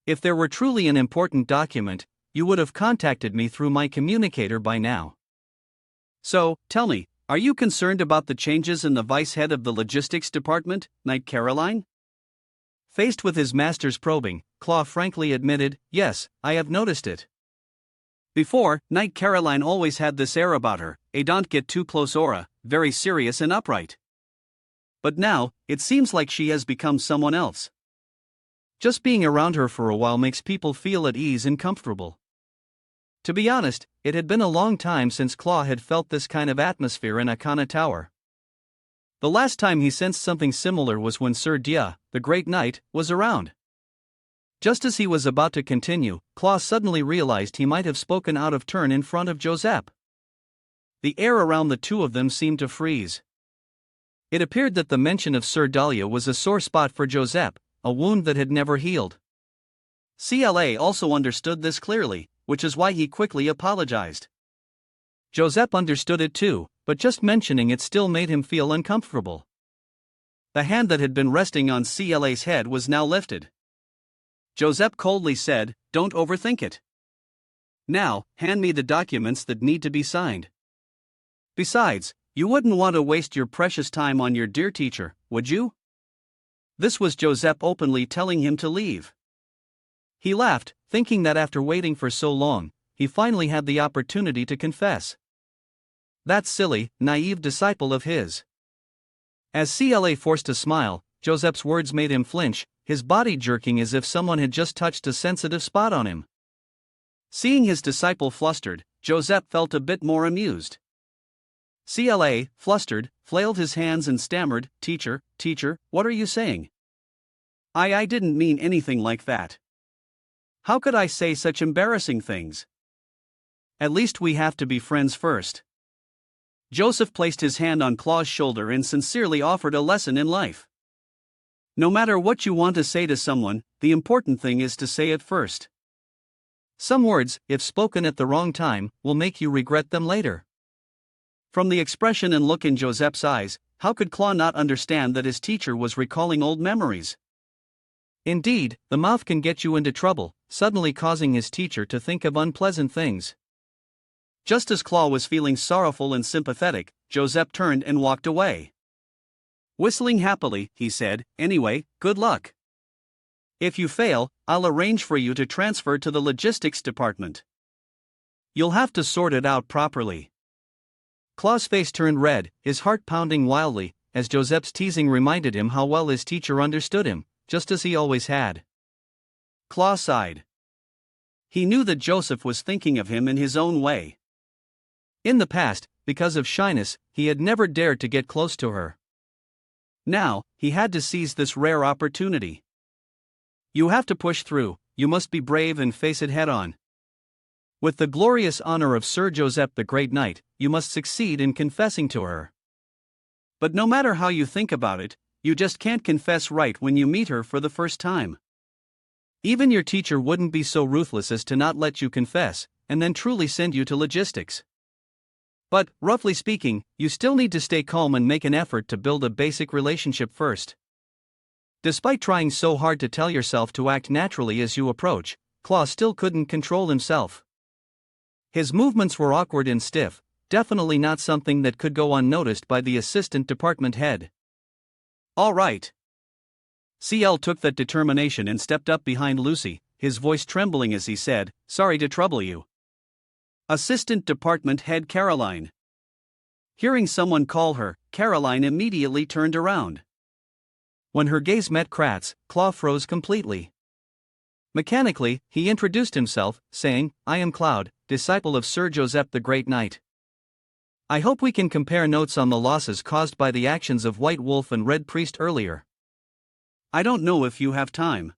A: "If there were truly an important document, you would have contacted me through my communicator by now. So, tell me, are you concerned about the changes in the vice head of the logistics department, Knight Caroline?" Faced with his master's probing, Claw frankly admitted, "Yes, I have noticed it. Before, Knight Caroline always had this air about her, a don't get too close aura, very serious and upright. But now, it seems like she has become someone else. Just being around her for a while makes people feel at ease and comfortable." To be honest, it had been a long time since Claw had felt this kind of atmosphere in Akana Tower. The last time he sensed something similar was when Sir Dia, the Great Knight, was around. Just as he was about to continue, Claw suddenly realized he might have spoken out of turn in front of Joseph. The air around the two of them seemed to freeze. It appeared that the mention of Sir Dahlia was a sore spot for Joseph, a wound that had never healed. CLA also understood this clearly, which is why he quickly apologized. Joseph understood it too, but just mentioning it still made him feel uncomfortable. The hand that had been resting on CLA's head was now lifted. Joseph coldly said, "Don't overthink it. Now, hand me the documents that need to be signed. Besides, you wouldn't want to waste your precious time on your dear teacher, would you?" This was Joseph openly telling him to leave. He laughed, thinking that after waiting for so long, he finally had the opportunity to confess. That silly, naive disciple of his. As CLA forced a smile, Joseph's words made him flinch, his body jerking as if someone had just touched a sensitive spot on him. Seeing his disciple flustered, Joseph felt a bit more amused. CLA, flustered, flailed his hands and stammered, teacher, what are you saying? I didn't mean anything like that. How could I say such embarrassing things? At least we have to be friends first." Joseph placed his hand on Claw's shoulder and sincerely offered a lesson in life. No matter what you want to say to someone, the important thing is to say it first. Some words, if spoken at the wrong time, will make you regret them later. From the expression and look in Joseph's eyes, how could Claw not understand that his teacher was recalling old memories? Indeed, the mouth can get you into trouble, suddenly causing his teacher to think of unpleasant things. Just as Claw was feeling sorrowful and sympathetic, Joseph turned and walked away. Whistling happily, he said, "Anyway, good luck. If you fail, I'll arrange for you to transfer to the logistics department. You'll have to sort it out properly." Claw's face turned red, his heart pounding wildly, as Joseph's teasing reminded him how well his teacher understood him, just as he always had. Claw sighed.
B: He knew that Joseph was thinking of him in his own way.
A: In the past, because of shyness, he had never dared to get close to her.
B: Now, he had to seize this rare opportunity.
A: You have to push through, you must be brave and face it head on. With the glorious honor of Sir Joseph the Great Knight, you must succeed in confessing to her.
B: But no matter how you think about it, you just can't confess right when you meet her for the first time.
A: Even your teacher wouldn't be so ruthless as to not let you confess, and then truly send you to logistics. But, roughly speaking, you still need to stay calm and make an effort to build a basic relationship first. Despite trying so hard to tell yourself to act naturally as you approach, Claw still couldn't control himself. His movements were awkward and stiff, definitely not something that could go unnoticed by the assistant department head.
B: All right.
A: CL took that determination and stepped up behind Lucy, his voice trembling as he said, "Sorry to trouble you."
B: Assistant Department Head Caroline. Hearing someone call her, Caroline immediately turned around.
A: When her gaze met Kratz, Claw froze completely. Mechanically, he introduced himself, saying, "I am Cloud, disciple of Sir Joseph the Great Knight. I hope we can compare notes on the losses caused by the actions of White Wolf and Red Priest earlier."
B: "I don't know if you have time."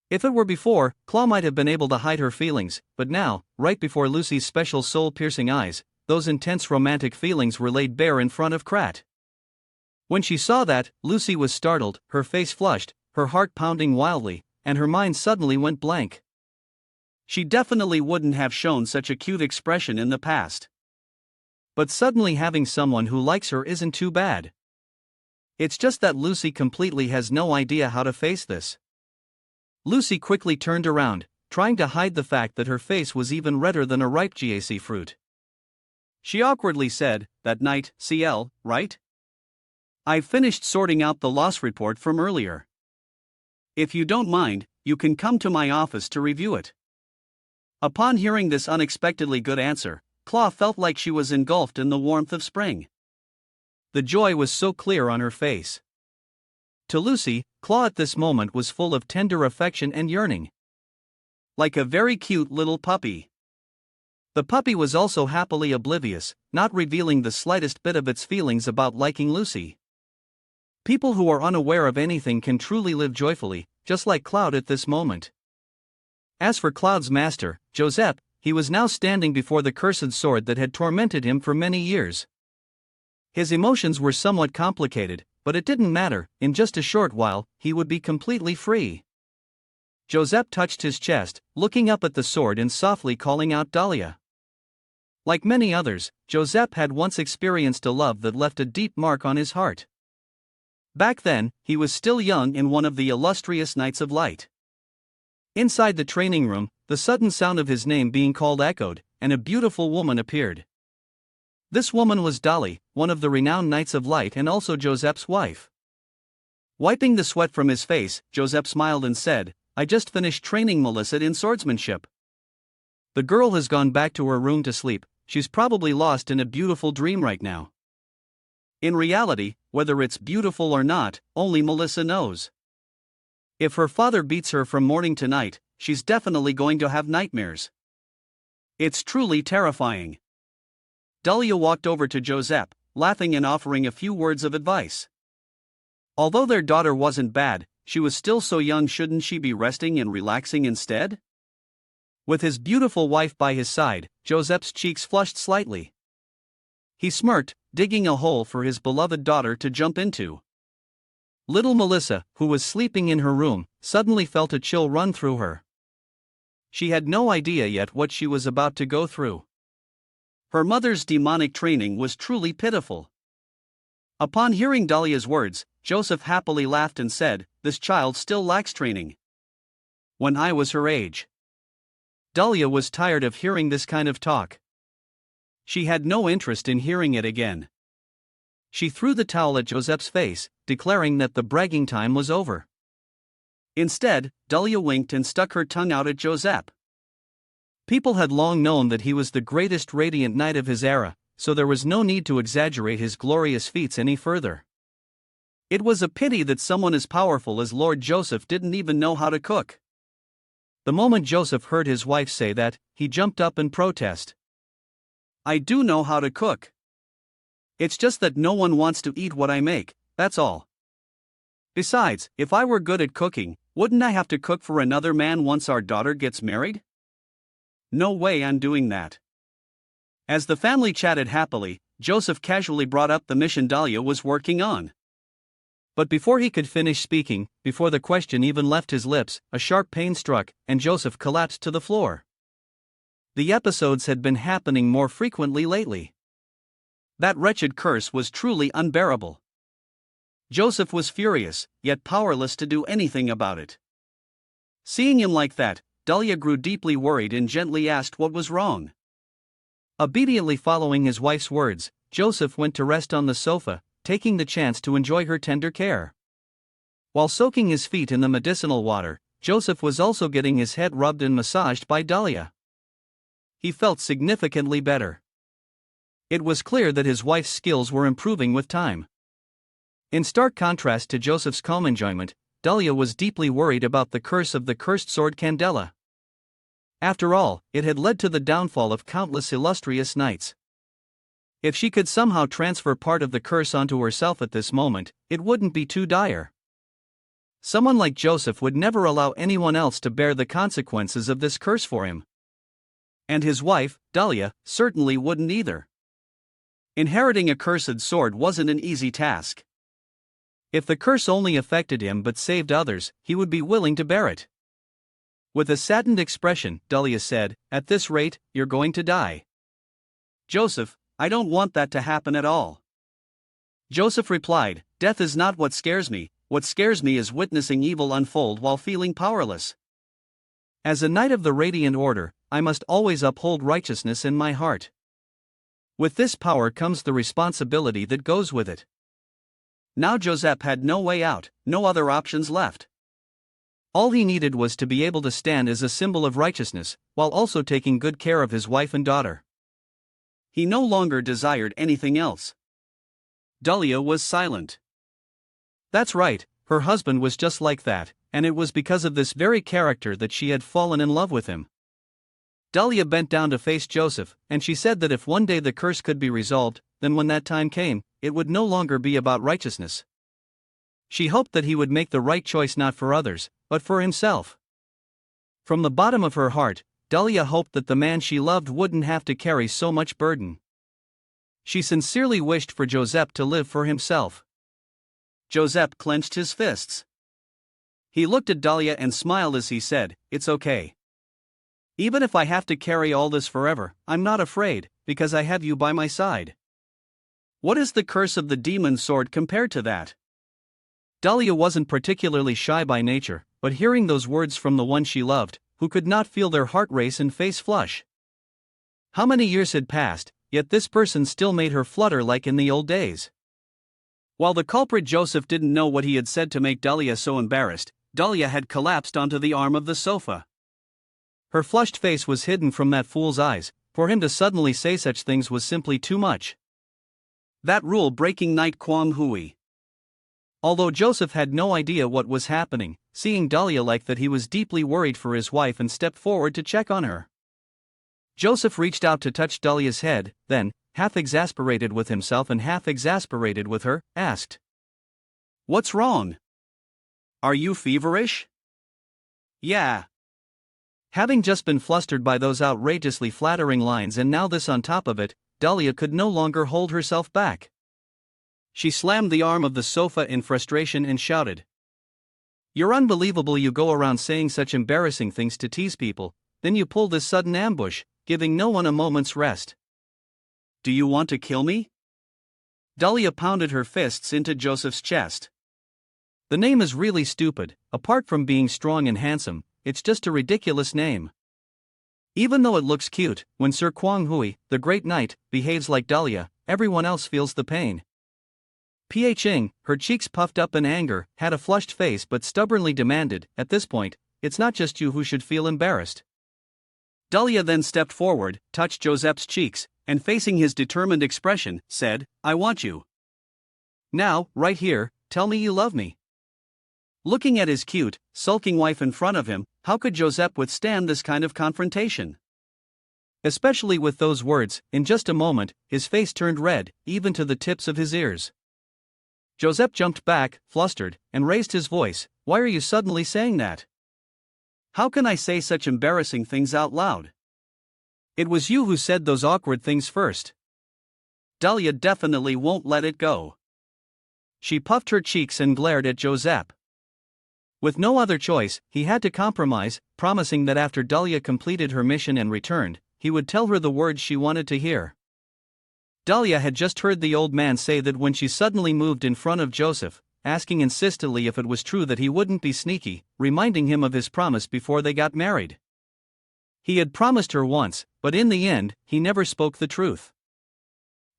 A: If it were before, Claw might have been able to hide her feelings, but now, right before Lucy's special soul-piercing eyes, those intense romantic feelings were laid bare in front of Krat. When she saw that, Lucy was startled, her face flushed, her heart pounding wildly, and her mind suddenly went blank.
B: She definitely wouldn't have shown such a cute expression in the past.
A: But suddenly having someone who likes her isn't too bad. It's just that Lucy completely has no idea how to face this. Lucy quickly turned around, trying to hide the fact that her face was even redder than a ripe GAC fruit.
B: She awkwardly said, "That night, CL, right? I've finished sorting out the loss report from earlier. If you don't mind, you can come to my office to review it." Upon hearing this unexpectedly good answer, Claw felt like she was engulfed in the warmth of spring.
A: The joy was so clear on her face. To Lucy, Claw at this moment was full of tender affection and yearning.
B: Like a very cute little puppy.
A: The puppy was also happily oblivious, not revealing the slightest bit of its feelings about liking Lucy. People who are unaware of anything can truly live joyfully, just like Cloud at this moment. As for Cloud's master, Joseph, he was now standing before the cursed sword that had tormented him for many years. His emotions were somewhat complicated, but it didn't matter, in just a short while, he would be completely free. Joseph touched his chest, looking up at the sword and softly calling out Dahlia. Like many others, Joseph had once experienced a love that left a deep mark on his heart. Back then, he was still young and one of the illustrious Knights of Light. Inside the training room, the sudden sound of his name being called echoed, and a beautiful woman appeared. This woman was Dali, one of the renowned Knights of Light and also Joseph's wife. Wiping the sweat from his face, Joseph smiled and said, "I just finished training Melissa in swordsmanship. The girl has gone back to her room to sleep, she's probably lost in a beautiful dream right now." In reality, whether it's beautiful or not, only Melissa knows. If her father beats her from morning to night, she's definitely going to have nightmares. It's truly terrifying. Dahlia walked over to Joseph, laughing and offering a few words of advice. Although their daughter wasn't bad, she was still so young, shouldn't she be resting and relaxing instead? With his beautiful wife by his side, Joseph's cheeks flushed slightly. He smirked, digging a hole for his beloved daughter to jump into. Little Melissa, who was sleeping in her room, suddenly felt a chill run through her. She had no idea yet what she was about to go through. Her mother's demonic training was truly pitiful. Upon hearing Dahlia's words, Joseph happily laughed and said, "This child still lacks training. When I was her age." Dahlia was tired of hearing this kind of talk. She had no interest in hearing it again. She threw the towel at Joseph's face, declaring that the bragging time was over. Instead, Dahlia winked and stuck her tongue out at Joseph. People had long known that he was the greatest radiant knight of his era, so there was no need to exaggerate his glorious feats any further. It was a pity that someone as powerful as Lord Joseph didn't even know how to cook. The moment Joseph heard his wife say that, he jumped up and protested. "I do know how to cook. It's just that no one wants to eat what I make, that's all. Besides, if I were good at cooking, wouldn't I have to cook for another man once our daughter gets married? No way I'm doing that." As the family chatted happily, Joseph casually brought up the mission Dahlia was working on. But before he could finish speaking, before the question even left his lips, a sharp pain struck, and Joseph collapsed to the floor. The episodes had been happening more frequently lately. That wretched curse was truly unbearable. Joseph was furious, yet powerless to do anything about it. Seeing him like that, Dahlia grew deeply worried and gently asked what was wrong. Obediently following his wife's words, Joseph went to rest on the sofa, taking the chance to enjoy her tender care. While soaking his feet in the medicinal water, Joseph was also getting his head rubbed and massaged by Dahlia. He felt significantly better. It was clear that his wife's skills were improving with time. In stark contrast to Joseph's calm enjoyment, Dahlia was deeply worried about the curse of the cursed sword Candela. After all, it had led to the downfall of countless illustrious knights. If she could somehow transfer part of the curse onto herself at this moment, it wouldn't be too dire. Someone like Joseph would never allow anyone else to bear the consequences of this curse for him. And his wife, Dahlia, certainly wouldn't either. Inheriting a cursed sword wasn't an easy task. If the curse only affected him but saved others, he would be willing to bear it. With a saddened expression, Dahlia said, "At this rate, you're going to die." "Joseph, I don't want that to happen at all." Joseph replied, "Death is not what scares me. What scares me is witnessing evil unfold while feeling powerless. As a knight of the Radiant Order, I must always uphold righteousness in my heart. With this power comes the responsibility that goes with it." Now Joseph had no way out, no other options left. All he needed was to be able to stand as a symbol of righteousness, while also taking good care of his wife and daughter. He no longer desired anything else. Dahlia was silent. That's right, her husband was just like that, and it was because of this very character that she had fallen in love with him. Dahlia bent down to face Joseph, and she said that if one day the curse could be resolved, then when that time came, it would no longer be about righteousness. She hoped that he would make the right choice not for others, but for himself. From the bottom of her heart, Dahlia hoped that the man she loved wouldn't have to carry so much burden. She sincerely wished for Joseph to live for himself. Joseph clenched his fists. He looked at Dahlia and smiled as he said, "It's okay. Even if I have to carry all this forever, I'm not afraid, because I have you by my side. What is the curse of the demon's sword compared to that?" Dahlia wasn't particularly shy by nature, but hearing those words from the one she loved, who could not feel their heart race and face flush. How many years had passed, yet this person still made her flutter like in the old days. While the culprit Joseph didn't know what he had said to make Dahlia so embarrassed, Dahlia had collapsed onto the arm of the sofa. Her flushed face was hidden from that fool's eyes. For him to suddenly say such things was simply too much. That rule-breaking knight Kwang Hui. Although Joseph had no idea what was happening, seeing Dahlia like that, he was deeply worried for his wife and stepped forward to check on her. Joseph reached out to touch Dahlia's head, then, half exasperated with himself and half exasperated with her, asked, "What's wrong? Are you feverish?" "Yeah." Having just been flustered by those outrageously flattering lines and now this on top of it, Dahlia could no longer hold herself back. She slammed the arm of the sofa in frustration and shouted, "You're unbelievable. You go around saying such embarrassing things to tease people, then you pull this sudden ambush, giving no one a moment's rest. Do you want to kill me?" Dahlia pounded her fists into Joseph's chest. "The name is really stupid. Apart from being strong and handsome, it's just a ridiculous name. Even though it looks cute, when Sir Kwang Hui, the great knight, behaves like Dahlia, everyone else feels the pain." Pia Ching, her cheeks puffed up in anger, had a flushed face but stubbornly demanded, "At this point, it's not just you who should feel embarrassed." Dahlia then stepped forward, touched Joseph's cheeks, and facing his determined expression, said, "I want you. Now, right here, tell me you love me." Looking at his cute, sulking wife in front of him,
B: How could Joseph withstand this kind of confrontation? Especially with those words, in just a moment, his face turned red, even to the tips of his ears. Joseph jumped back, flustered, and raised his voice. Why are you suddenly saying that? How can I say such embarrassing things out loud? It was you who said those awkward things first. Dahlia definitely won't let it go. She puffed her cheeks and glared at Joseph. With no other choice, he had to compromise, promising that after Dahlia completed her mission and returned, he would tell her the words she wanted to hear. Dahlia had just heard the old man say that when she suddenly moved in front of Joseph, asking insistently if it was true that he wouldn't be sneaky, reminding him of his promise before they got married. He had promised her once, but in the end, he never spoke the truth.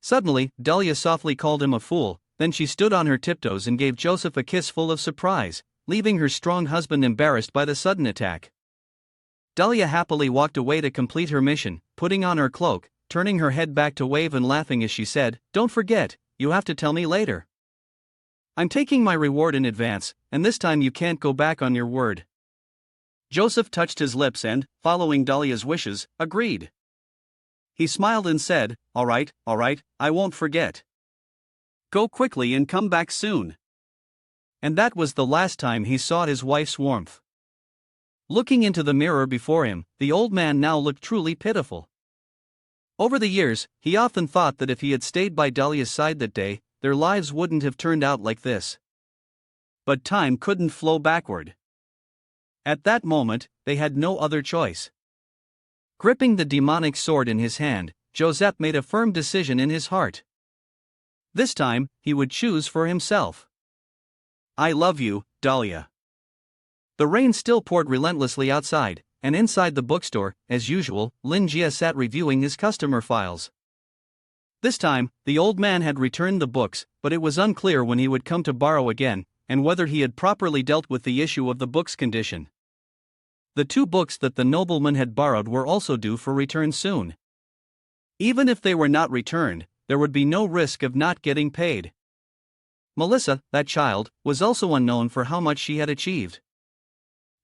B: Suddenly, Dahlia softly called him a fool, then she stood on her tiptoes and gave Joseph a kiss full of surprise, leaving her strong husband embarrassed by the sudden attack. Dahlia happily walked away to complete her mission, putting on her cloak, turning her head back to wave and laughing as she said, "Don't forget, you have to tell me later. I'm taking my reward in advance, and this time you can't go back on your word." Joseph touched his lips and, following Dahlia's wishes, agreed. He smiled and said, all right, I won't forget. Go quickly and come back soon." And that was the last time he saw his wife's warmth. Looking into the mirror before him, the old man now looked truly pitiful. Over the years, he often thought that if he had stayed by Dahlia's side that day, their lives wouldn't have turned out like this. But time couldn't flow backward. At that moment, they had no other choice. Gripping the demonic sword in his hand, Joseph made a firm decision in his heart. This time, he would choose for himself. I love you, Dahlia. The rain still poured relentlessly outside, and inside the bookstore, as usual, Lin Jie sat reviewing his customer files. This time, the old man had returned the books, but it was unclear when he would come to borrow again, and whether he had properly dealt with the issue of the book's condition. The 2 books that the nobleman had borrowed were also due for return soon. Even if they were not returned, there would be no risk of not getting paid. Melissa, that child, was also unknown for how much she had achieved.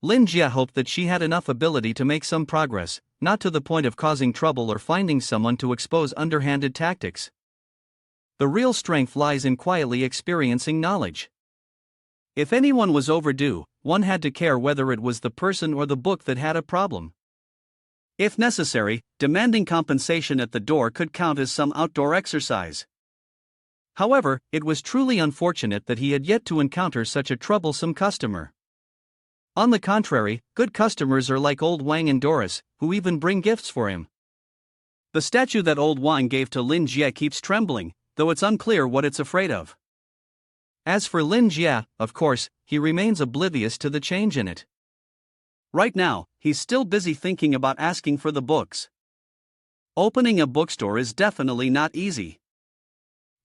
B: Lin Jie hoped that she had enough ability to make some progress, not to the point of causing trouble or finding someone to expose underhanded tactics. The real strength lies in quietly experiencing knowledge. If anyone was overdue, one had to care whether it was the person or the book that had a problem. If necessary, demanding compensation at the door could count as some outdoor exercise. However, it was truly unfortunate that he had yet to encounter such a troublesome customer. On the contrary, good customers are like old Wang and Doris, who even bring gifts for him. The statue that old Wang gave to Lin Jie keeps trembling, though it's unclear what it's afraid of. As for Lin Jie, of course, he remains oblivious to the change in it. Right now, he's still busy thinking about asking for the books. Opening a bookstore is definitely not easy.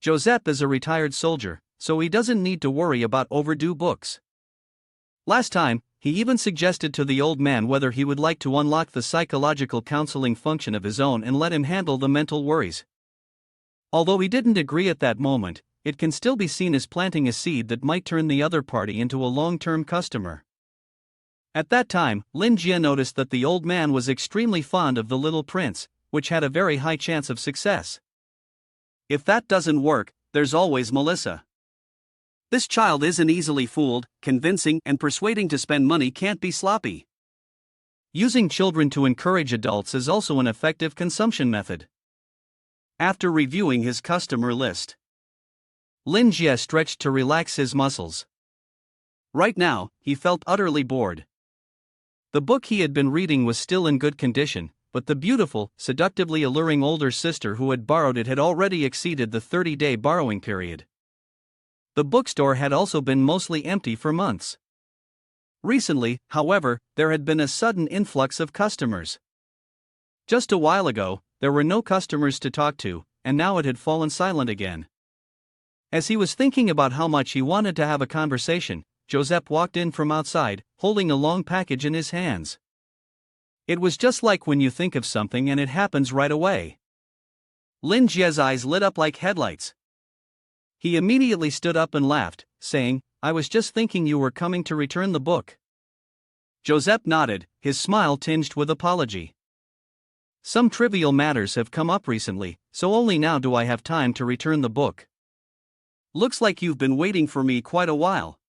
B: Joseph is a retired soldier, so he doesn't need to worry about overdue books. Last time, he even suggested to the old man whether he would like to unlock the psychological counseling function of his own and let him handle the mental worries. Although he didn't agree at that moment, it can still be seen as planting a seed that might turn the other party into a long-term customer. At that time, Lin Jie noticed that the old man was extremely fond of the little prince, which had a very high chance of success. If that doesn't work, there's always Melissa. This child isn't easily fooled, convincing and persuading to spend money can't be sloppy. Using children to encourage adults is also an effective consumption method. After reviewing his customer list, Lin Jie stretched to relax his muscles. Right now, he felt utterly bored. The book he had been reading was still in good condition, but the beautiful, seductively alluring older sister who had borrowed it had already exceeded the 30-day borrowing period. The bookstore had also been mostly empty for months. Recently, however, there had been a sudden influx of customers. Just a while ago, there were no customers to talk to, and now it had fallen silent again. As he was thinking about how much he wanted to have a conversation, Joseph walked in from outside, holding a long package in his hands. It was just like when you think of something and it happens right away. Lin Jie's eyes lit up like headlights. He immediately stood up and laughed, saying, "I was just thinking you were coming to return the book." Joseph nodded,
A: his smile tinged with apology. Some trivial matters have come up recently, so only now do I have time to return the book. Looks like you've been waiting for me quite a while.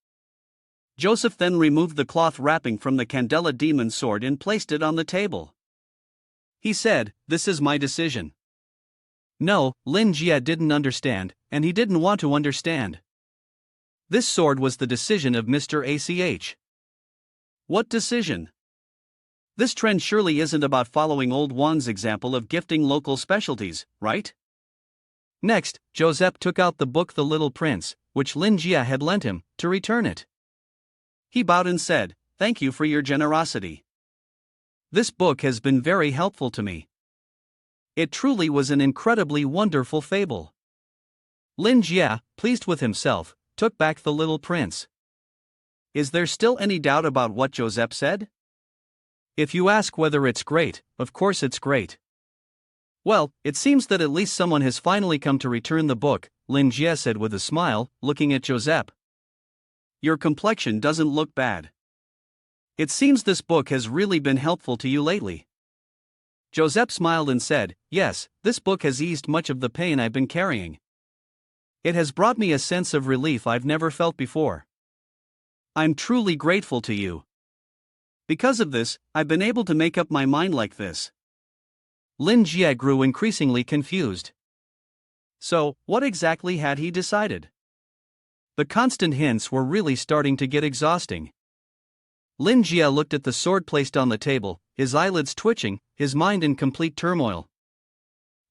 A: Joseph then removed the cloth wrapping from the Candela demon's sword and placed it on the table. He said, "This is my decision." No, Lin Jie didn't understand, and he didn't want to understand. This sword was the decision of Mr. ACH. What decision? This trend surely isn't about following old Wan's example of gifting local specialties, right? Next, Joseph took out the book The Little Prince, which Lin Jie had lent him, to return it. He bowed and said, "Thank you for your generosity. This book has been very helpful to me. It truly was an incredibly wonderful fable." Lin Jie, pleased with himself, took back The Little Prince. Is there still any doubt about what Joseph said? If you ask whether it's great, of course it's great. Well, it seems that at least someone has finally come to return the book, Lin Jie said with a smile, looking at Joseph. Your complexion doesn't look bad. It seems this book has really been helpful to you lately. Joseph smiled and said, "Yes, this book has eased much of the pain I've been carrying. It has brought me a sense of relief I've never felt before. I'm truly grateful to you. Because of this, I've been able to make up my mind like this." Lin Jie grew increasingly confused. So, what exactly had he decided? The constant hints were really starting to get exhausting. Lin Jie looked at the sword placed on the table, his eyelids twitching, his mind in complete turmoil.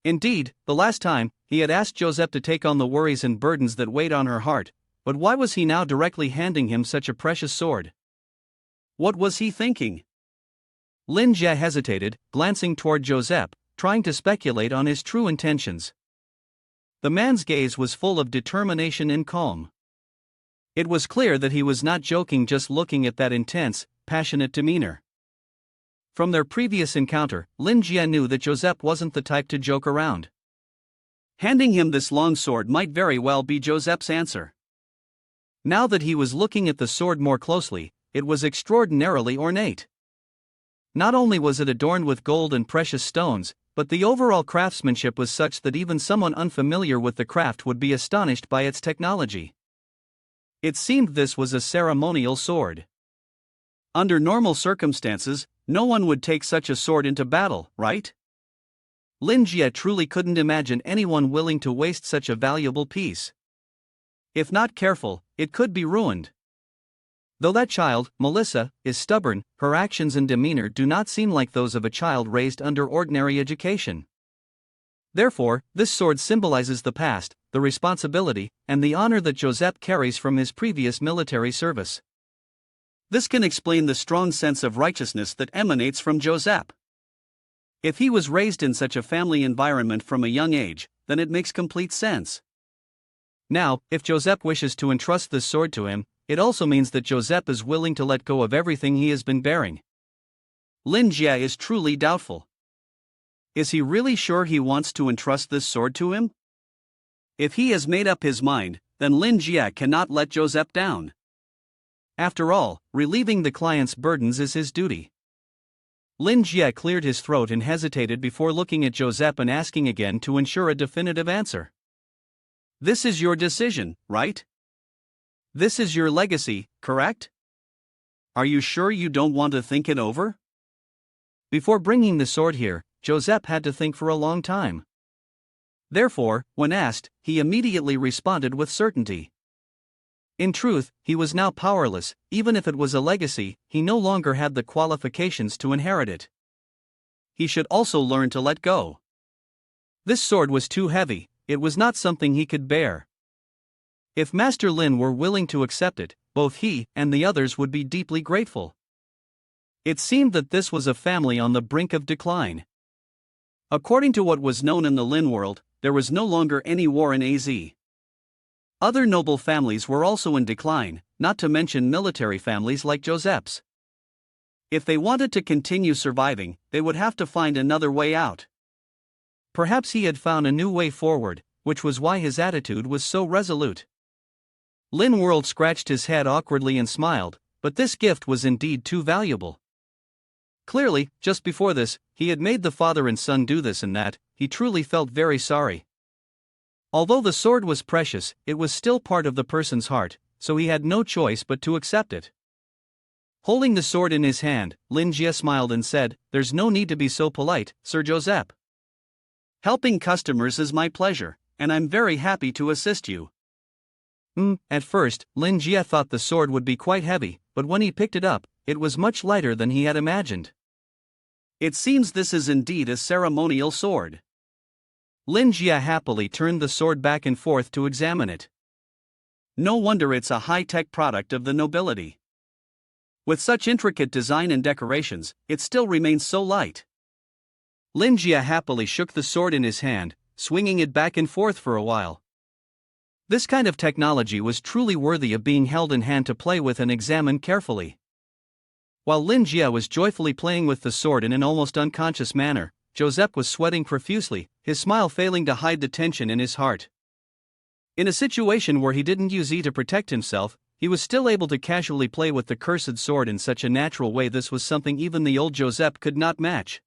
A: Indeed, the last time, he had asked Joseph to take on the worries and burdens that weighed on her heart, but why was he now directly handing him such a precious sword? What was he thinking? Lin Jie hesitated, glancing toward Joseph, trying to speculate on his true intentions. The man's gaze was full of determination and calm. It was clear that he was not joking just looking at that intense, passionate demeanor. From their previous encounter, Lin Jie knew that Joseph wasn't the type to joke around. Handing him this long sword might very well be Joseph's answer. Now that he was looking at the sword more closely, it was extraordinarily ornate. Not only was it adorned with gold and precious stones, but the overall craftsmanship was such that even someone unfamiliar with the craft would be astonished by its technology. It seemed this was a ceremonial sword. Under normal circumstances, no one would take such a sword into battle, right? Lin Jie truly couldn't imagine anyone willing to waste such a valuable piece. If not careful, it could be ruined. Though that child, Melissa, is stubborn, her actions and demeanor do not seem like those of a child raised under ordinary education. Therefore, this sword symbolizes the past, the responsibility, and the honor that Joseph carries from his previous military service. This can explain the strong sense of righteousness that emanates from Joseph. If he was raised in such a family environment from a young age, then it makes complete sense. Now, if Joseph wishes to entrust this sword to him, it also means that Joseph is willing to let go of everything he has been bearing. Lin Jie is truly doubtful. Is he really sure he wants to entrust this sword to him? If he has made up his mind, then Lin Jie cannot let Joseph down. After all, relieving the client's burdens is his duty. Lin Jie cleared his throat and hesitated before looking at Joseph and asking again to ensure a definitive answer. This is your decision, right? This is your legacy, correct? Are you sure you don't want to think it over? Before bringing the sword here, Joseph had to think for a long time. Therefore, when asked, he immediately responded with certainty. In truth, he was now powerless. Even if it was a legacy, he no longer had the qualifications to inherit it. He should also learn to let go. This sword was too heavy, it was not something he could bear. If Master Lin were willing to accept it, both he and the others would be deeply grateful. It seemed that this was a family on the brink of decline. According to what was known in the Lin world, there was no longer any war in AZ. Other noble families were also in decline, not to mention military families like Joseph's. If they wanted to continue surviving, they would have to find another way out. Perhaps he had found a new way forward, which was why his attitude was so resolute. Lin World scratched his head awkwardly and smiled, but this gift was indeed too valuable. Clearly, just before this, he had made the father and son do this and that. He truly felt very sorry. Although the sword was precious, it was still part of the person's heart, so he had no choice but to accept it. Holding the sword in his hand, Lin Jie smiled and said, "There's no need to be so polite, Sir Joseph. Helping customers is my pleasure, and I'm very happy to assist you." At first, Lin Jie thought the sword would be quite heavy, but when he picked it up, it was much lighter than he had imagined. "It seems this is indeed a ceremonial sword." Lin Jie happily turned the sword back and forth to examine it. No wonder it's a high-tech product of the nobility. With such intricate design and decorations, it still remains so light. Lin Jie happily shook the sword in his hand, swinging it back and forth for a while. This kind of technology was truly worthy of being held in hand to play with and examine carefully. While Lin Jie was joyfully playing with the sword in an almost unconscious manner, Joseph was sweating profusely, his smile failing to hide the tension in his heart. In a situation where he didn't use E to protect himself, he was still able to casually play with the cursed sword in such a natural way. This was something even the old Joseph could not match.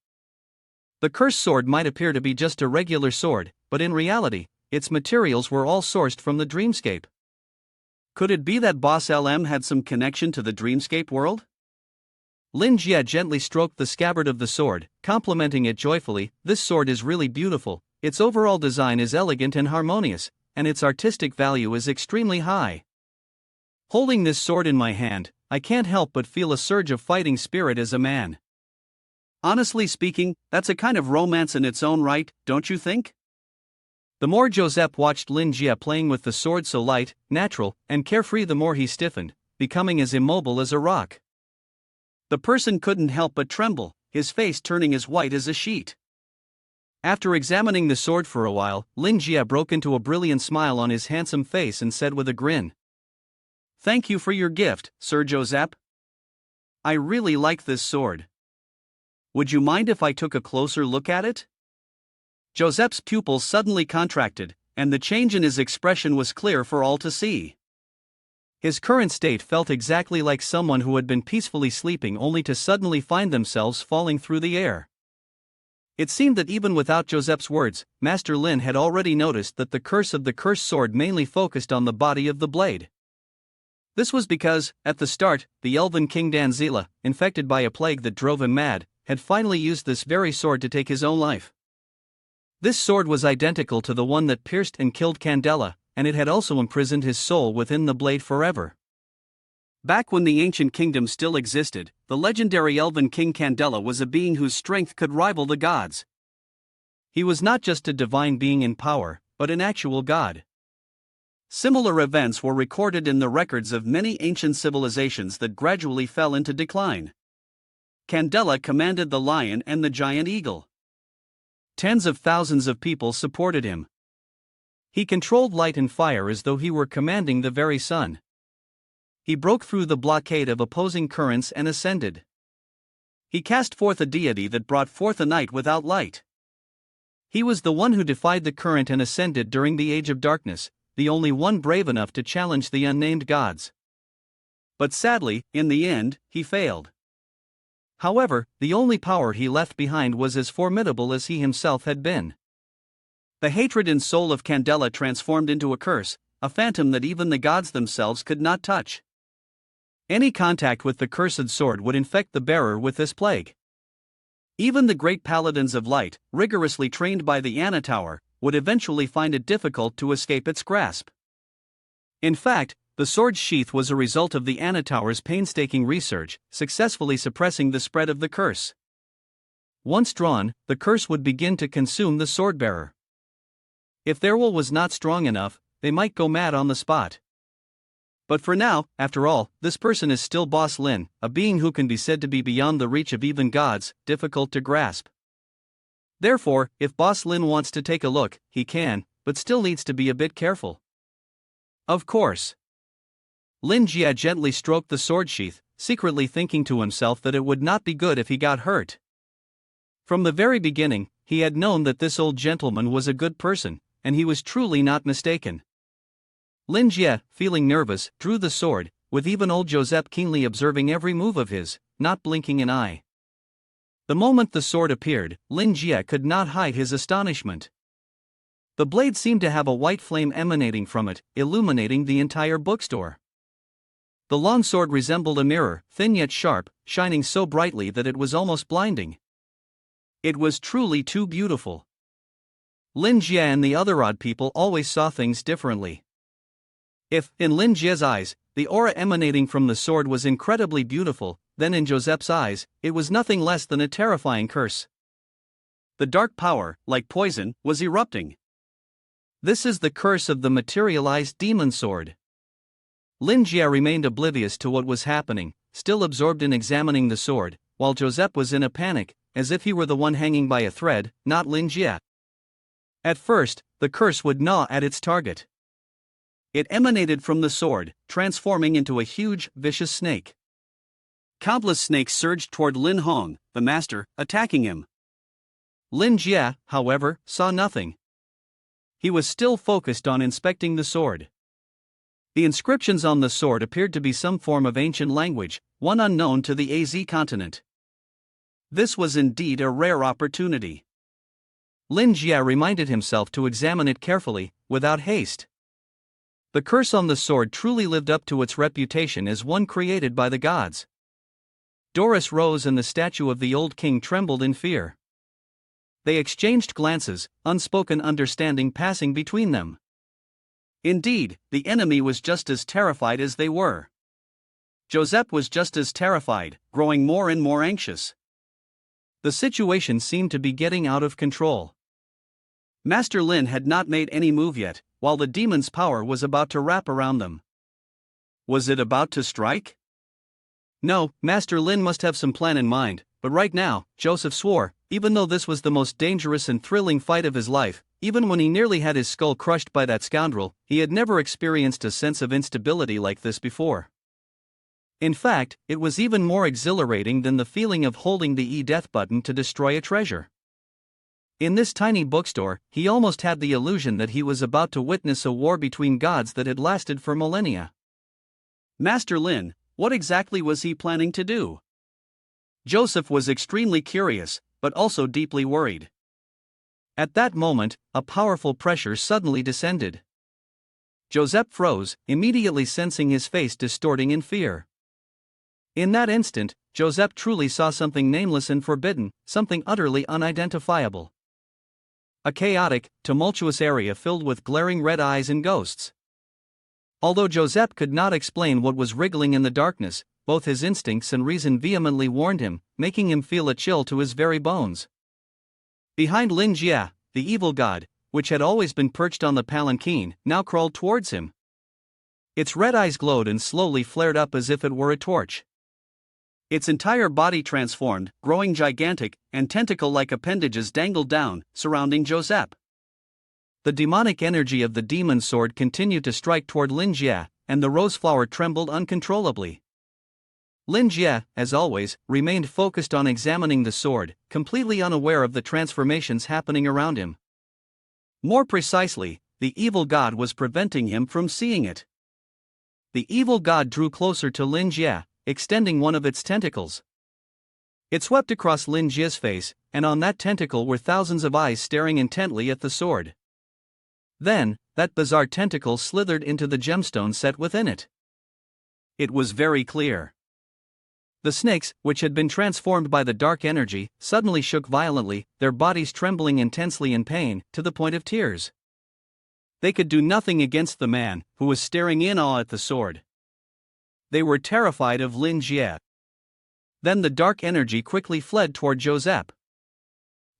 A: The cursed sword might appear to be just a regular sword, but in reality, its materials were all sourced from the dreamscape. Could it be that Boss LM had some connection to the dreamscape world? Lin Jie gently stroked the scabbard of the sword, complimenting it joyfully. "This sword is really beautiful, its overall design is elegant and harmonious, and its artistic value is extremely high. Holding this sword in my hand, I can't help but feel a surge of fighting spirit as a man. Honestly speaking, that's a kind of romance in its own right, don't you think?" The more Joseph watched Lin Jie playing with the sword so light, natural, and carefree, the more he stiffened, becoming as immobile as a rock. The person couldn't help but tremble, his face turning as white as a sheet. After examining the sword for a while, Lin Jie broke into a brilliant smile on his handsome face and said with a grin, "Thank you for your gift, Sir Joseph. I really like this sword. Would you mind if I took a closer look at it?" Joseph's pupils suddenly contracted, and the change in his expression was clear for all to see. His current state felt exactly like someone who had been peacefully sleeping only to suddenly find themselves falling through the air. It seemed that even without Joseph's words, Master Lin had already noticed that the curse of the cursed sword mainly focused on the body of the blade. This was because, at the start, the elven king Danzila, infected by a plague that drove him mad, had finally used this very sword to take his own life. This sword was identical to the one that pierced and killed Candela, and it had also imprisoned his soul within the blade forever. Back when the ancient kingdom still existed, the legendary elven king Candela was a being whose strength could rival the gods. He was not just a divine being in power, but an actual god. Similar events were recorded in the records of many ancient civilizations that gradually fell into decline. Candela commanded the lion and the giant eagle. Tens of thousands of people supported him. He controlled light and fire as though he were commanding the very sun. He broke through the blockade of opposing currents and ascended. He cast forth a deity that brought forth a night without light. He was the one who defied the current and ascended during the Age of Darkness, the only one brave enough to challenge the unnamed gods. But sadly, in the end, he failed. However, the only power he left behind was as formidable as he himself had been. The hatred and soul of Candela transformed into a curse, a phantom that even the gods themselves could not touch. Any contact with the cursed sword would infect the bearer with this plague. Even the great paladins of light, rigorously trained by the Ana Tower, would eventually find it difficult to escape its grasp. In fact, the sword's sheath was a result of the Ana Tower's painstaking research, successfully suppressing the spread of the curse. Once drawn, the curse would begin to consume the swordbearer. If their will was not strong enough, they might go mad on the spot. But for now, after all, this person is still Boss Lin, a being who can be said to be beyond the reach of even gods, difficult to grasp. Therefore, if Boss Lin wants to take a look, he can, but still needs to be a bit careful. Of course. Lin Jie gently stroked the sword sheath, secretly thinking to himself that it would not be good if he got hurt. From the very beginning, he had known that this old gentleman was a good person, and he was truly not mistaken. Lin Jie, feeling nervous, drew the sword, with even old Joseph keenly observing every move of his, not blinking an eye. The moment the sword appeared, Lin Jie could not hide his astonishment. The blade seemed to have a white flame emanating from it, illuminating the entire bookstore. The long sword resembled a mirror, thin yet sharp, shining so brightly that it was almost blinding. It was truly too beautiful. Lin Jie and the other odd people always saw things differently. If, in Lin Jie's eyes, the aura emanating from the sword was incredibly beautiful, then in Joseph's eyes, it was nothing less than a terrifying curse. The dark power, like poison, was erupting. This is the curse of the materialized demon sword. Lin Jie remained oblivious to what was happening, still absorbed in examining the sword, while Joseph was in a panic, as if he were the one hanging by a thread, not Lin Jie. At first, the curse would gnaw at its target. It emanated from the sword, transforming into a huge, vicious snake. Countless snakes surged toward Lin Hong, the master, attacking him. Lin Jie, however, saw nothing. He was still focused on inspecting the sword. The inscriptions on the sword appeared to be some form of ancient language, one unknown to the AZ continent. This was indeed a rare opportunity. Lin Jie reminded himself to examine it carefully, without haste. The curse on the sword truly lived up to its reputation as one created by the gods. Doris rose and the statue of the old king trembled in fear. They exchanged glances, unspoken understanding passing between them. Indeed, the enemy was just as terrified as they were. Joseph was just as terrified, growing more and more anxious. The situation seemed to be getting out of control. Master Lin had not made any move yet, while the demon's power was about to wrap around them. Was it about to strike? No, Master Lin must have some plan in mind, but right now, Joseph swore, even though this was the most dangerous and thrilling fight of his life, even when he nearly had his skull crushed by that scoundrel, he had never experienced a sense of instability like this before. In fact, it was even more exhilarating than the feeling of holding the E-Death button to destroy a treasure. In this tiny bookstore, he almost had the illusion that he was about to witness a war between gods that had lasted for millennia. Master Lin, what exactly was he planning to do? Joseph was extremely curious, but also deeply worried. At that moment, a powerful pressure suddenly descended. Joseph froze, immediately sensing his face distorting in fear. In that instant, Joseph truly saw something nameless and forbidden, something utterly unidentifiable. A chaotic, tumultuous area filled with glaring red eyes and ghosts. Although Joseph could not explain what was wriggling in the darkness, both his instincts and reason vehemently warned him, making him feel a chill to his very bones. Behind Lin Jie, the evil god, which had always been perched on the palanquin, now crawled towards him. Its red eyes glowed and slowly flared up as if it were a torch. Its entire body transformed, growing gigantic, and tentacle-like appendages dangled down, surrounding Joseph. The demonic energy of the demon sword continued to strike toward Lin Jie, and the rose flower trembled uncontrollably. Lin Jie, as always, remained focused on examining the sword, completely unaware of the transformations happening around him. More precisely, the evil god was preventing him from seeing it. The evil god drew closer to Lin Jie, extending one of its tentacles. It swept across Lin Jie's face, and on that tentacle were thousands of eyes staring intently at the sword. Then, that bizarre tentacle slithered into the gemstone set within it. It was very clear. The snakes, which had been transformed by the dark energy, suddenly shook violently, their bodies trembling intensely in pain, to the point of tears. They could do nothing against the man, who was staring in awe at the sword. They were terrified of Lin Jie. Then the dark energy quickly fled toward Joseph.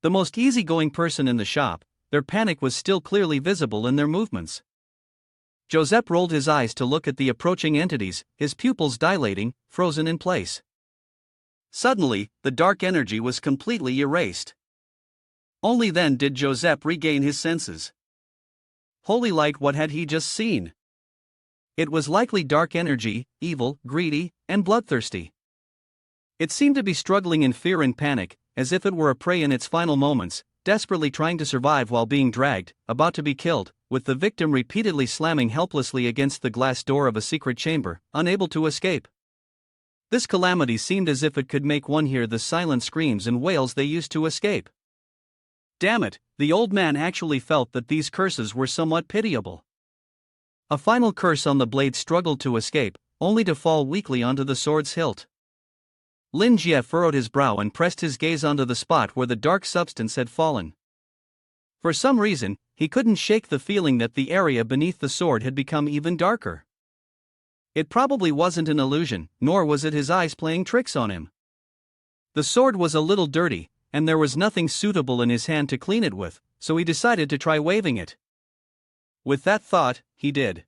A: The most easygoing person in the shop, their panic was still clearly visible in their movements. Joseph rolled his eyes to look at the approaching entities, his pupils dilating, frozen in place. Suddenly, the dark energy was completely erased. Only then did Joseph regain his senses. Holy light, what had he just seen? It was likely dark energy, evil, greedy, and bloodthirsty. It seemed to be struggling in fear and panic, as if it were a prey in its final moments, desperately trying to survive while being dragged, about to be killed, with the victim repeatedly slamming helplessly against the glass door of a secret chamber, unable to escape. This calamity seemed as if it could make one hear the silent screams and wails they used to escape. Damn it, the old man actually felt that these curses were somewhat pitiable. A final curse on the blade struggled to escape, only to fall weakly onto the sword's hilt. Lin Jie furrowed his brow and pressed his gaze onto the spot where the dark substance had fallen. For some reason, he couldn't shake the feeling that the area beneath the sword had become even darker. It probably wasn't an illusion, nor was it his eyes playing tricks on him. The sword was a little dirty, and there was nothing suitable in his hand to clean it with, so he decided to try waving it. With that thought, he did.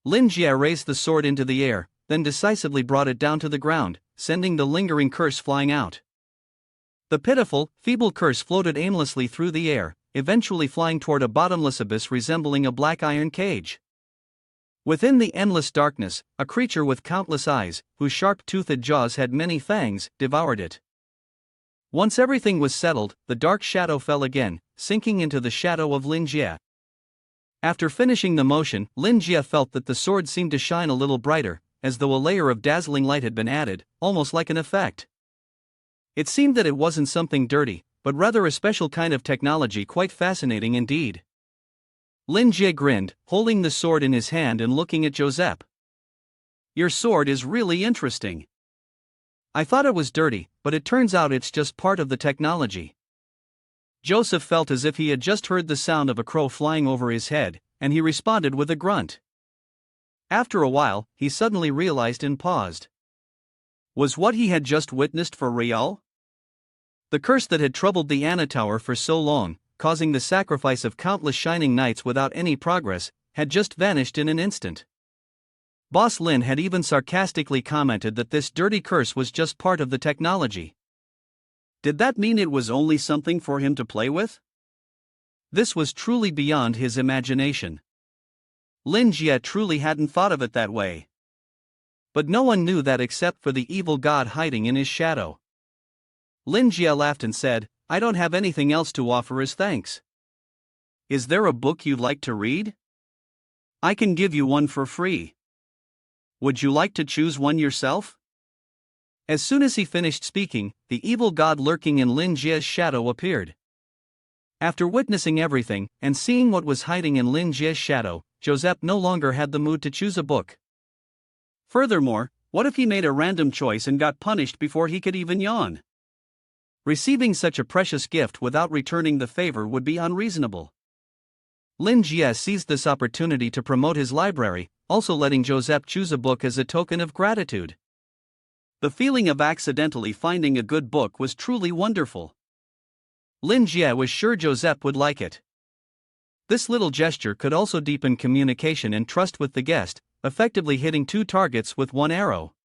A: Lin Jie raised the sword into the air, then decisively brought it down to the ground, sending the lingering curse flying out. The pitiful, feeble curse floated aimlessly through the air, eventually flying toward a bottomless abyss resembling a black iron cage. Within the endless darkness, a creature with countless eyes, whose sharp-toothed jaws had many fangs, devoured it. Once everything was settled, the dark shadow fell again, sinking into the shadow of Lin Jie. After finishing the motion, Lin Jie felt that the sword seemed to shine a little brighter, as though a layer of dazzling light had been added, almost like an effect. It seemed that it wasn't something dirty, but rather a special kind of technology, quite fascinating indeed. Lin Jie grinned, holding the sword in his hand and looking at Joseph. "Your sword is really interesting. I thought it was dirty, but it turns out it's just part of the technology." Joseph felt as if he had just heard the sound of a crow flying over his head, and he responded with a grunt. After a while, he suddenly realized and paused. Was what he had just witnessed for real? The curse that had troubled the Anna Tower for so long, causing the sacrifice of countless shining knights without any progress, had just vanished in an instant. Boss Lin had even sarcastically commented that this dirty curse was just part of the technology. Did that mean it was only something for him to play with? This was truly beyond his imagination. Lin Jie truly hadn't thought of it that way. But no one knew that except for the evil god hiding in his shadow. Lin Jie laughed and said, "I don't have anything else to offer as thanks. Is there a book you'd like to read? I can give you one for free. Would you like to choose one yourself?" As soon as he finished speaking, the evil god lurking in Lin Jie's shadow appeared. After witnessing everything, and seeing what was hiding in Lin Jie's shadow, Joseph no longer had the mood to choose a book. Furthermore, what if he made a random choice and got punished before he could even yawn? Receiving such a precious gift without returning the favor would be unreasonable. Lin Jie seized this opportunity to promote his library, also letting Joseph choose a book as a token of gratitude. The feeling of accidentally finding a good book was truly wonderful. Lin Jie was sure Joseph would like it. This little gesture could also deepen communication and trust with the guest, effectively hitting two targets with one arrow.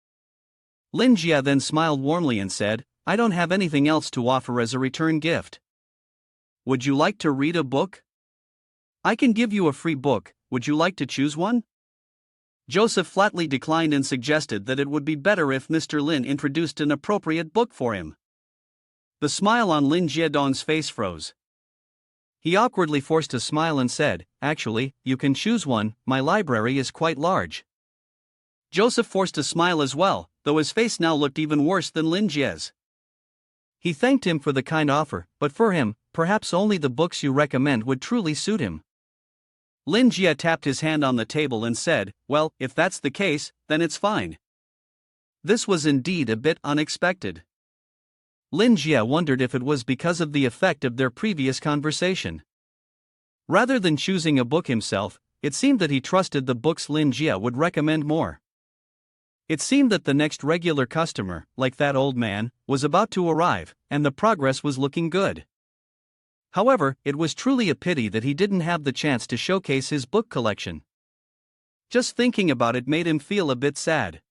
A: Lin Jie then smiled warmly and said, "I don't have anything else to offer as a return gift. Would you like to read a book? I can give you a free book, would you like to choose one?" Joseph flatly declined and suggested that it would be better if Mr. Lin introduced an appropriate book for him. The smile on Lin Jiedong's face froze. He awkwardly forced a smile and said, "Actually, you can choose one, my library is quite large." Joseph forced a smile as well, though his face now looked even worse than Lin Jie's. He thanked him for the kind offer, but for him, perhaps only the books you recommend would truly suit him. Lin Jie tapped his hand on the table and said, "Well, if that's the case, then it's fine." This was indeed a bit unexpected. Lin Jie wondered if it was because of the effect of their previous conversation. Rather than choosing a book himself, it seemed that he trusted the books Lin Jie would recommend more. It seemed that the next regular customer, like that old man, was about to arrive, and the progress was looking good. However, it was truly a pity that he didn't have the chance to showcase his book collection. Just thinking about it made him feel a bit sad.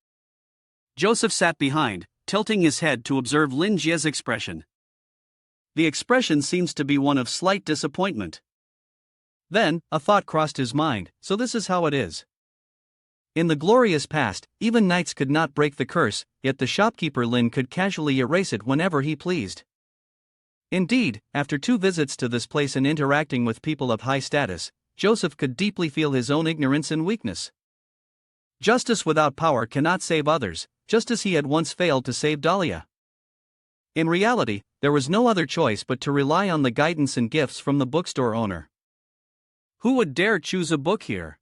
A: Joseph sat behind, tilting his head to observe Lin Jie's expression. The expression seems to be one of slight disappointment. Then, a thought crossed his mind, so this is how it is. In the glorious past, even knights could not break the curse, yet the shopkeeper Lin could casually erase it whenever he pleased. Indeed, after 2 visits to this place and interacting with people of high status, Joseph could deeply feel his own ignorance and weakness. Justice without power cannot save others, just as he had once failed to save Dahlia. In reality, there was no other choice but to rely on the guidance and gifts from the bookstore owner. Who would dare choose a book here?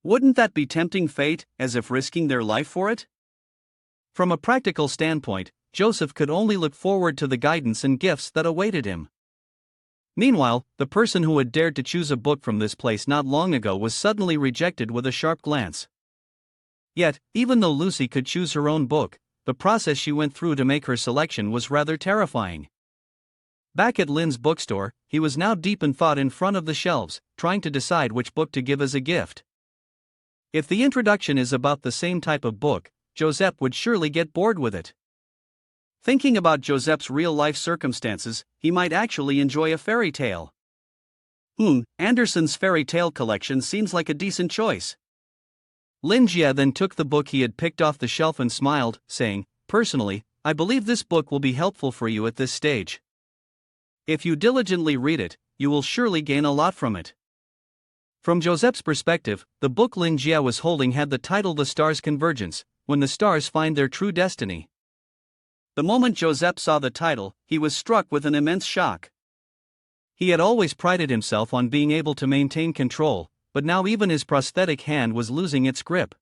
A: Wouldn't that be tempting fate, as if risking their life for it? From a practical standpoint, Joseph could only look forward to the guidance and gifts that awaited him. Meanwhile, the person who had dared to choose a book from this place not long ago was suddenly rejected with a sharp glance. Yet, even though Lucy could choose her own book, the process she went through to make her selection was rather terrifying. Back at Lynn's bookstore, he was now deep in thought in front of the shelves, trying to decide which book to give as a gift. If the introduction is about the same type of book, Joseph would surely get bored with it. Thinking about Joseph's real-life circumstances, he might actually enjoy a fairy tale. Anderson's fairy tale collection seems like a decent choice. Lin Jie then took the book he had picked off the shelf and smiled, saying, "Personally, I believe this book will be helpful for you at this stage. If you diligently read it, you will surely gain a lot from it." From Joseph's perspective, the book Lin Jie was holding had the title The Stars' Convergence, When the Stars Find Their True Destiny. The moment Joseph saw the title, he was struck with an immense shock. He had always prided himself on being able to maintain control, but now even his prosthetic hand was losing its grip.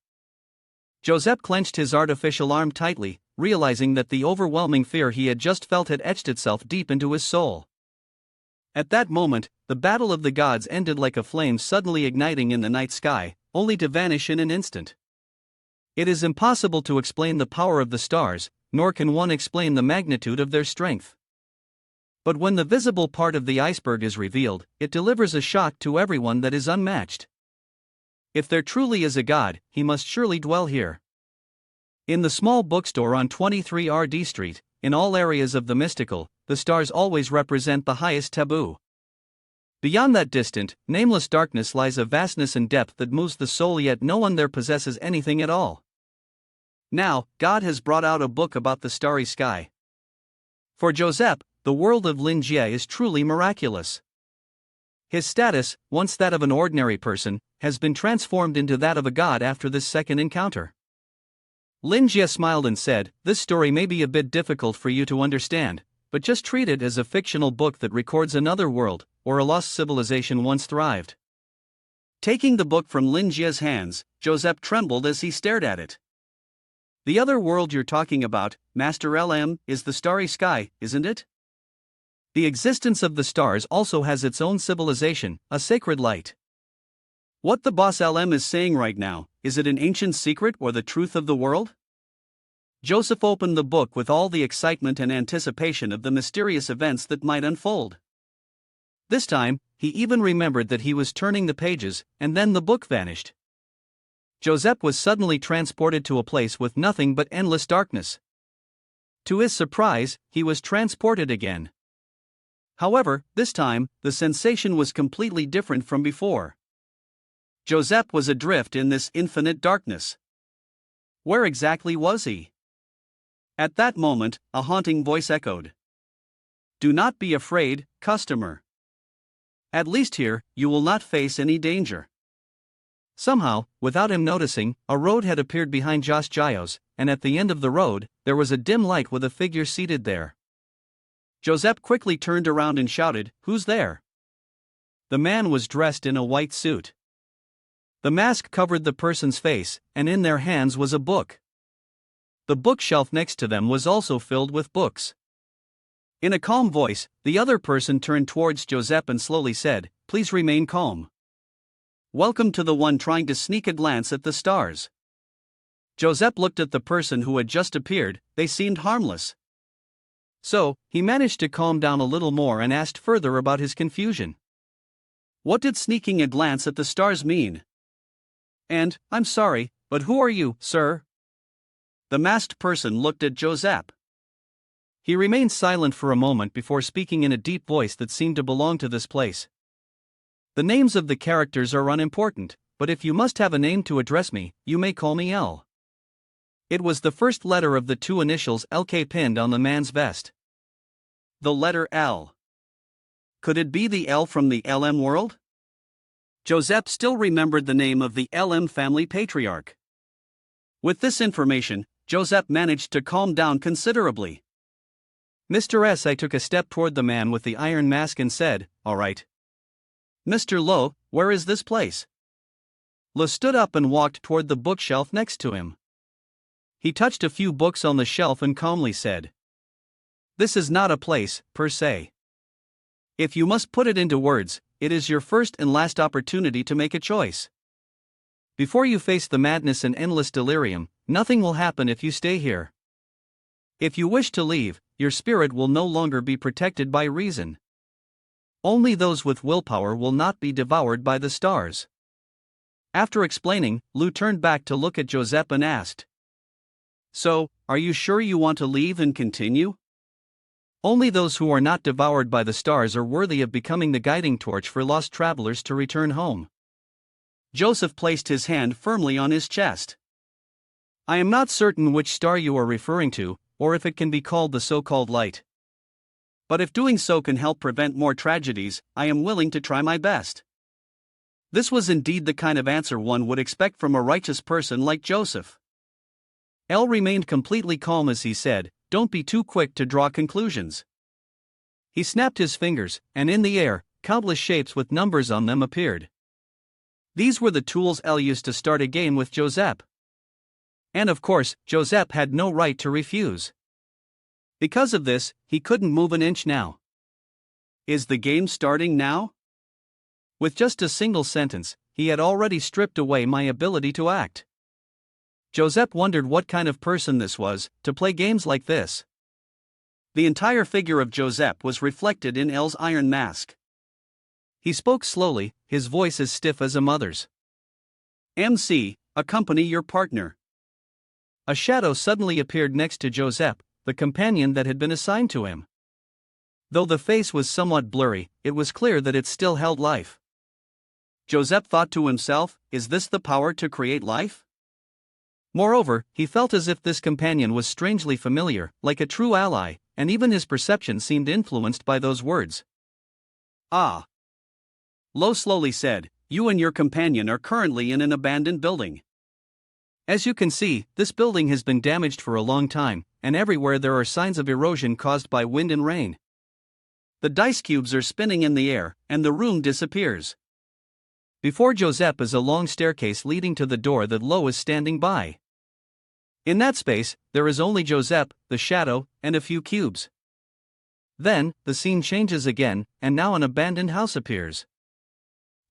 A: Joseph clenched his artificial arm tightly, realizing that the overwhelming fear he had just felt had etched itself deep into his soul. At that moment, the battle of the gods ended like a flame suddenly igniting in the night sky, only to vanish in an instant. It is impossible to explain the power of the stars, nor can one explain the magnitude of their strength. But when the visible part of the iceberg is revealed, it delivers a shock to everyone that is unmatched. If there truly is a god, he must surely dwell here. In the small bookstore on 23 RD Street, in all areas of the mystical, the stars always represent the highest taboo. Beyond that distant, nameless darkness lies a vastness and depth that moves the soul, yet no one there possesses anything at all. Now, God has brought out a book about the starry sky. For Joseph, the world of Lin Jie is truly miraculous. His status, once that of an ordinary person, has been transformed into that of a god after this second encounter. Lin Jie smiled and said, "This story may be a bit difficult for you to understand, but just treat it as a fictional book that records another world, or a lost civilization once thrived." Taking the book from Lin Jie's hands, Joseph trembled as he stared at it. "The other world you're talking about, Master LM, is the starry sky, isn't it? The existence of the stars also has its own civilization, a sacred light. What the boss LM is saying right now, is it an ancient secret or the truth of the world?" Joseph opened the book with all the excitement and anticipation of the mysterious events that might unfold. This time, he even remembered that he was turning the pages, and then the book vanished. Joseph was suddenly transported to a place with nothing but endless darkness. To his surprise, he was transported again. However, this time, the sensation was completely different from before. Joseph was adrift in this infinite darkness. Where exactly was he? At that moment, a haunting voice echoed. "Do not be afraid, customer. At least here, you will not face any danger." Somehow, without him noticing, a road had appeared behind Josh Giles, and at the end of the road, there was a dim light with a figure seated there. Joseph quickly turned around and shouted, "Who's there?" The man was dressed in a white suit. The mask covered the person's face, and in their hands was a book. The bookshelf next to them was also filled with books. In a calm voice, the other person turned towards Joseph and slowly said, "Please remain calm. Welcome to the one trying to sneak a glance at the stars." Joseph looked at the person who had just appeared. They seemed harmless. So, he managed to calm down a little more and asked further about his confusion. What did sneaking a glance at the stars mean? "And, I'm sorry, but who are you, sir?" The masked person looked at Joseph. He remained silent for a moment before speaking in a deep voice that seemed to belong to this place. "The names of the characters are unimportant, but if you must have a name to address me, you may call me L." It was the first letter of the two initials LK pinned on the man's vest. The letter L. Could it be the L from the LM world? Joseph still remembered the name of the LM family patriarch. With this information,
B: Joseph managed to calm down considerably.
A: Mr. S. I took a step toward the man with the iron mask and said, "All right."
B: Mr. Lo, where is this place?
A: Lo stood up and walked toward the bookshelf next to him. He touched a few books on the shelf and calmly said, "This is not a place, per se. If you must put it into words, it is your first and last opportunity to make a choice. Before you face the madness and endless delirium, nothing will happen if you stay here. If you wish to leave, your spirit will no longer be protected by reason. Only those with willpower will not be devoured by the stars." After explaining, Lou turned back to look at Joseph and asked, "So, are you sure you want to leave and continue?"
B: "Only those who are not devoured by the stars are worthy of becoming the guiding torch for lost travelers to return home." Joseph placed his hand firmly on his chest.
A: "I am not certain which star you are referring to, or if it can be called the so-called light.
B: But if doing so can help prevent more tragedies, I am willing to try my best." This was indeed the kind of answer one would expect from a righteous person like Joseph.
A: L remained completely calm as he said, "Don't be too quick to draw conclusions." He snapped his fingers, and in the air, countless shapes with numbers on them appeared. These were the tools L used to start a game with Joseph. And of course, Joseph had no right to refuse. Because of this, he couldn't move an inch now.
B: "Is the game starting now?"
A: With just a single sentence, he had already stripped away my ability to act. Joseph wondered what kind of person this was, to play games like this.
B: The entire figure of Joseph was reflected in L's iron mask.
A: He spoke slowly, his voice as stiff as a mother's.
B: "MC, accompany your partner."
A: A shadow suddenly appeared next to Joseph, the companion that had been assigned to him. Though the face was somewhat blurry, it was clear that it still held life.
B: Joseph thought to himself, "Is this the power to create life?"
A: Moreover, he felt as if this companion was strangely familiar, like a true ally, and even his perception seemed influenced by those words.
B: "Ah," Lo slowly said, "you and your companion are currently in an abandoned building.
A: As you can see, this building has been damaged for a long time, and everywhere there are signs of erosion caused by wind and rain.
B: The dice cubes are spinning in the air, and the room disappears.
A: Before Joseph is a long staircase leading to the door that Lo is standing by. In that space, there is only Joseph, the shadow, and a few cubes. Then, the scene changes again, and now an abandoned house appears.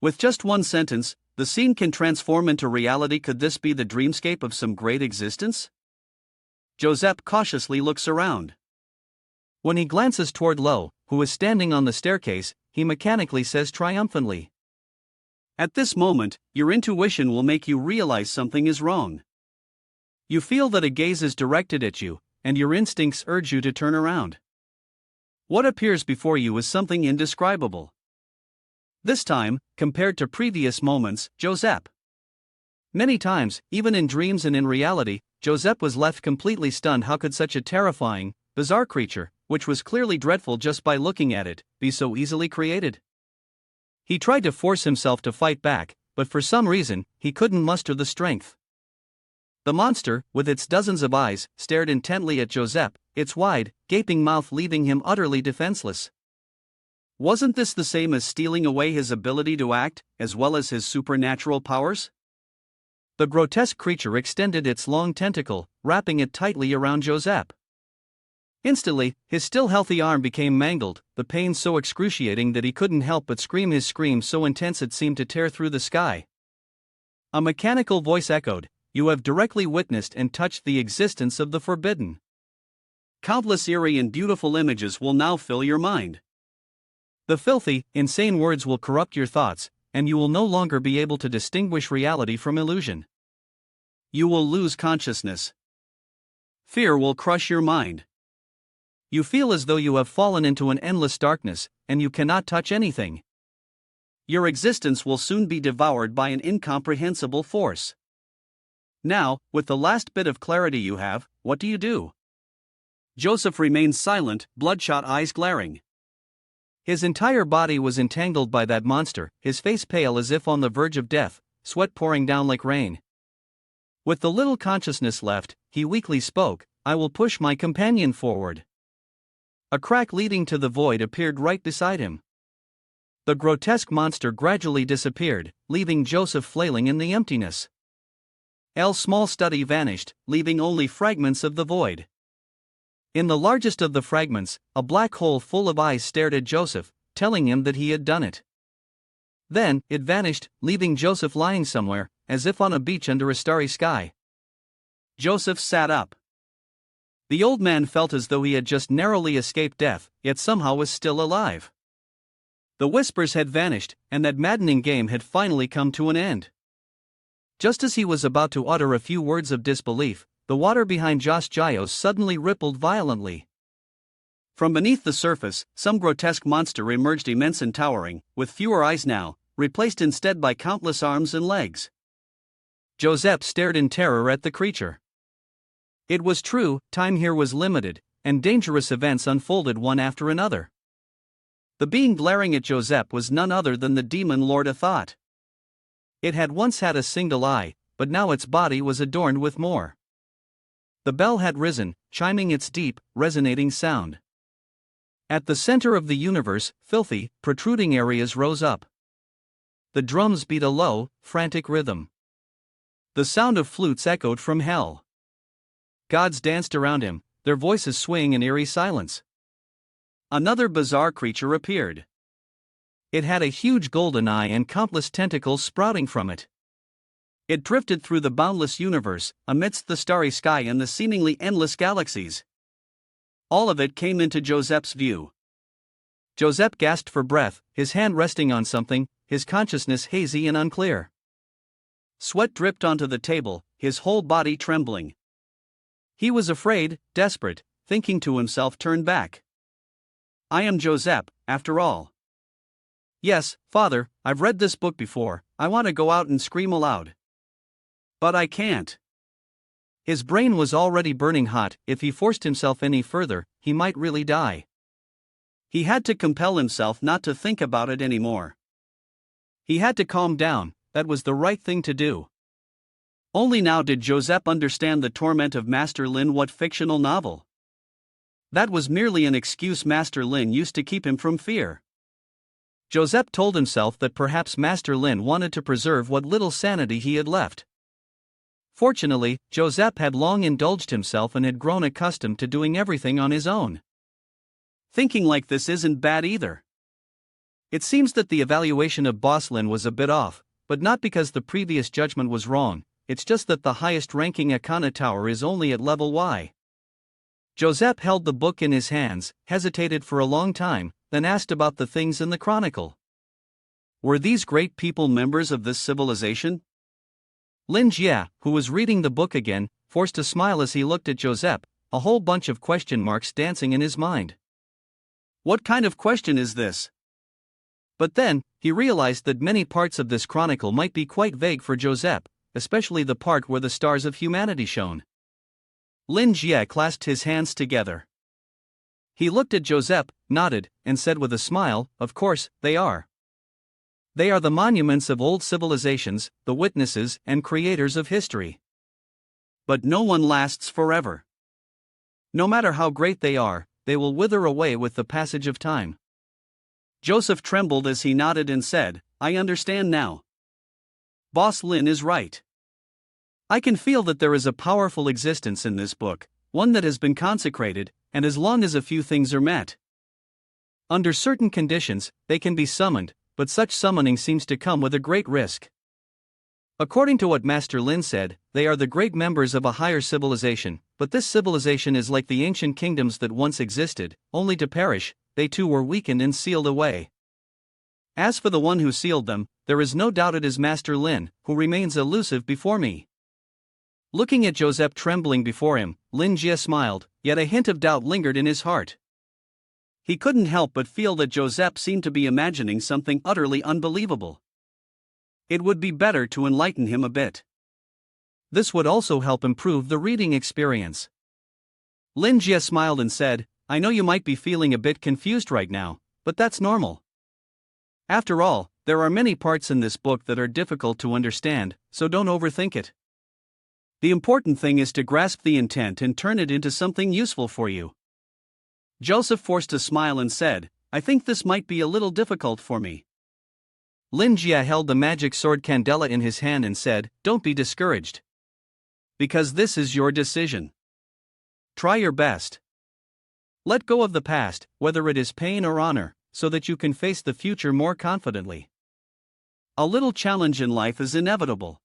B: With just one sentence, the scene can transform into reality. Could this be the dreamscape of some great existence? Joseph cautiously looks around.
A: When he glances toward Lo, who is standing on the staircase, he mechanically says triumphantly,
B: At this moment, your intuition will make you realize something is wrong. You feel that a gaze is directed at you, and your instincts urge you to turn around. What appears before you is something indescribable. This time, compared to previous moments, Joseph.
A: Many times, even in dreams and in reality, Joseph was left completely stunned. How could such a terrifying, bizarre creature, which was clearly dreadful just by looking at it, be so easily created? He tried to force himself to fight back, but for some reason, he couldn't muster the strength. The monster, with its dozens of eyes, stared intently at Joseph, its wide, gaping mouth leaving him utterly defenseless.
B: Wasn't this the same as stealing away his ability to act, as well as his supernatural powers?
A: The grotesque creature extended its long tentacle, wrapping it tightly around Joseph. Instantly, his still healthy arm became mangled, the pain so excruciating that he couldn't help but scream, his scream so intense it seemed to tear through the sky. A mechanical voice echoed, "You have directly witnessed and touched the existence of the forbidden."
B: Countless eerie and beautiful images will now fill your mind.
A: The filthy, insane words will corrupt your thoughts, and you will no longer be able to distinguish reality from illusion.
B: You will lose consciousness. Fear will crush your mind.
A: You feel as though you have fallen into an endless darkness, and you cannot touch anything.
B: Your existence will soon be devoured by an incomprehensible force. Now, with the last bit of clarity you have, what do you do? Joseph remained silent, bloodshot eyes glaring.
A: His entire body was entangled by that monster, his face pale as if on the verge of death, sweat pouring down like rain. With the little consciousness left, he weakly spoke, I will push my companion forward. A crack leading to the void appeared right beside him. The grotesque monster gradually disappeared, leaving Joseph flailing in the emptiness. L's small study vanished, leaving only fragments of the void. In the largest of the fragments, a black hole full of eyes stared at Joseph, telling him that he had done it. Then, it vanished, leaving Joseph lying somewhere, as if on a beach under a starry sky. Joseph sat up. The old man felt as though he had just narrowly escaped death, yet somehow was still alive. The whispers had vanished, and that maddening game had finally come to an end. Just as he was about to utter a few words of disbelief, the water behind Jos Gios suddenly rippled violently. From beneath the surface, some grotesque monster emerged, immense and towering, with fewer eyes now, replaced instead by countless arms and legs. Joseph stared in terror at the creature. It was true, time here was limited, and dangerous events unfolded one after another. The being glaring at Joseph was none other than the demon Lord Athat. It had once had a single eye, but now its body was adorned with more. The bell had risen, chiming its deep, resonating sound. At the center of the universe, filthy, protruding areas rose up. The drums beat a low, frantic rhythm. The sound of flutes echoed from hell. Gods danced around him, their voices swaying in eerie silence. Another bizarre creature appeared. It had a huge golden eye and countless tentacles sprouting from it. It drifted through the boundless universe, amidst the starry sky and the seemingly endless galaxies. All of it came into Joseph's view. Joseph gasped for breath, his hand resting on something, his consciousness hazy and unclear. Sweat dripped onto the table, his whole body trembling. He was afraid, desperate, thinking to himself, turn back. I am Joseph, after all. Yes, Father, I've read this book before, I want to go out and scream aloud. But I can't. His brain was already burning hot, if he forced himself any further, he might really die. He had to compel himself not to think about it anymore. He had to calm down, that was the right thing to do. Only now did Joseph understand the torment of Master Lin. What fictional novel? That was merely an excuse Master Lin used to keep him from fear. Joseph told himself that perhaps Master Lin wanted to preserve what little sanity he had left. Fortunately, Joseph had long indulged himself and had grown accustomed to doing everything on his own. Thinking like this isn't bad either. It seems that the evaluation of Boss Lin was a bit off, but not because the previous judgment was wrong, it's just that the highest ranking Akana Tower is only at level Y. Joseph held the book in his hands, hesitated for a long time, then asked about the things in the chronicle. Were these great people members of this civilization? Lin Jie, who was reading the book again, forced a smile as he looked at Joseph, a whole bunch of question marks dancing in his mind. What kind of question is this? But then, he realized that many parts of this chronicle might be quite vague for Joseph, especially the part where the stars of humanity shone. Lin Jie clasped his hands together. He looked at Joseph, nodded, and said with a smile, of course, they are. They are the monuments of old civilizations, the witnesses and creators of history. But no one lasts forever. No matter how great they are, they will wither away with the passage of time. Joseph trembled as he nodded and said, I understand now. Boss Lin is right. I can feel that there is a powerful existence in this book, one that has been consecrated, and as long as a few things are met. Under certain conditions, they can be summoned, but such summoning seems to come with a great risk. According to what Master Lin said, they are the great members of a higher civilization, but this civilization is like the ancient kingdoms that once existed, only to perish, they too were weakened and sealed away. As for the one who sealed them, there is no doubt it is Master Lin, who remains elusive before me. Looking at Joseph trembling before him, Lin Jie smiled, yet a hint of doubt lingered in his heart. He couldn't help but feel that Joseph seemed to be imagining something utterly unbelievable. It would be better to enlighten him a bit. This would also help improve the reading experience. Lin Jie smiled and said, I know you might be feeling a bit confused right now, but that's normal. After all, there are many parts in this book that are difficult to understand, so don't overthink it.
B: The important thing is to grasp the intent and turn it into something useful for you. Joseph forced a smile and said, I think this might be a little difficult for me.
A: Lin Jie held the magic sword Candela in his hand and said, Don't be discouraged.
B: Because this is your decision. Try your best. Let go of the past, whether it is pain or honor, so that you can face the future more confidently. A little challenge in life is inevitable.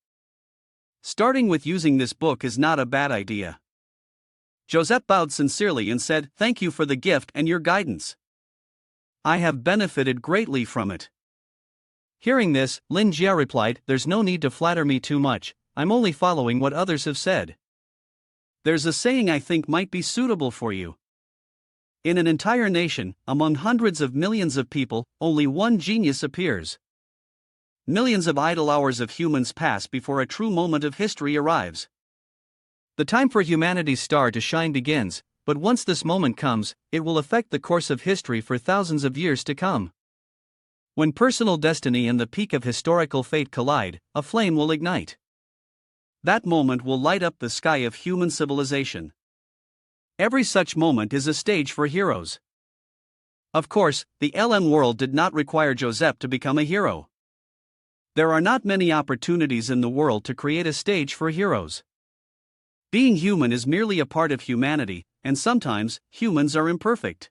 B: Starting with using this book is not a bad idea. Joseph bowed sincerely and said, Thank you for the gift and your guidance. I have benefited greatly from it.
A: Hearing this, Lin Jie replied, There's no need to flatter me too much, I'm only following what others have said.
B: There's a saying I think might be suitable for you. In an entire nation, among hundreds of millions of people, only one genius appears. Millions of idle hours of humans pass before a true moment of history arrives.
A: The time for humanity's star to shine begins, but once this moment comes, it will affect the course of history for thousands of years to come. When personal destiny and the peak of historical fate collide, a flame will ignite.
B: That moment will light up the sky of human civilization. Every such moment is a stage for heroes. Of course, the LM world did not require Joseph to become a hero. There are not many opportunities in the world to create a stage for heroes. Being human is merely a part of humanity, and sometimes, humans are imperfect.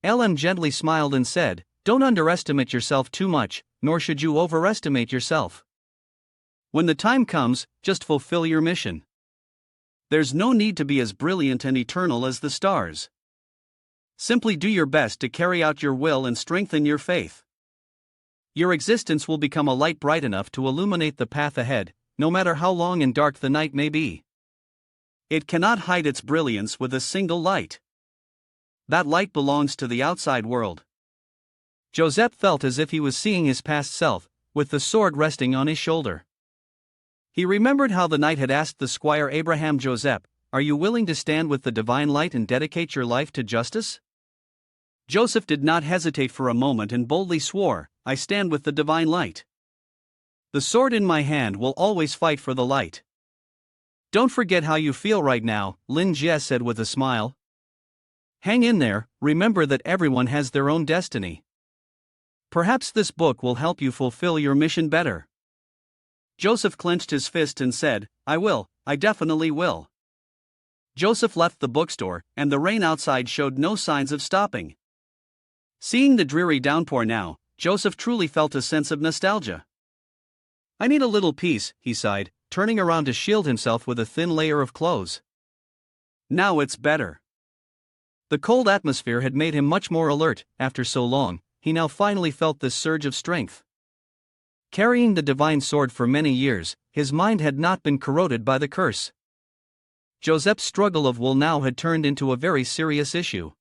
A: LM gently smiled and said, Don't underestimate yourself too much, nor should you overestimate yourself.
B: When the time comes, just fulfill your mission. There's no need to be as brilliant and eternal as the stars. Simply do your best to carry out your will and strengthen your faith. Your existence will become a light bright enough to illuminate the path ahead, no matter how long and dark the night may be. It cannot hide its brilliance with a single light. That light belongs to the outside world.
A: Joseph felt as if he was seeing his past self, with the sword resting on his shoulder.
B: He remembered how the knight had asked the squire Abraham, Joseph, Are you willing to stand with the divine light and dedicate your life to justice? Joseph did not hesitate for a moment and boldly swore, I stand with the divine light. The sword in my hand will always fight for the light.
A: Don't forget how you feel right now, Lin Jie said with a smile.
B: Hang in there, remember that everyone has their own destiny. Perhaps this book will help you fulfill your mission better. Joseph clenched his fist and said, I definitely will. Joseph left the bookstore, and the rain outside showed no signs of stopping. Seeing the dreary downpour now, Joseph truly felt a sense of nostalgia. I need a little peace, he sighed, turning around to shield himself with a thin layer of clothes. Now it's better. The cold atmosphere had made him much more alert. After so long, he now finally felt this surge of strength. Carrying the divine sword for many years, his mind had not been corroded by the curse. Joseph's struggle of will now had turned into a very serious issue.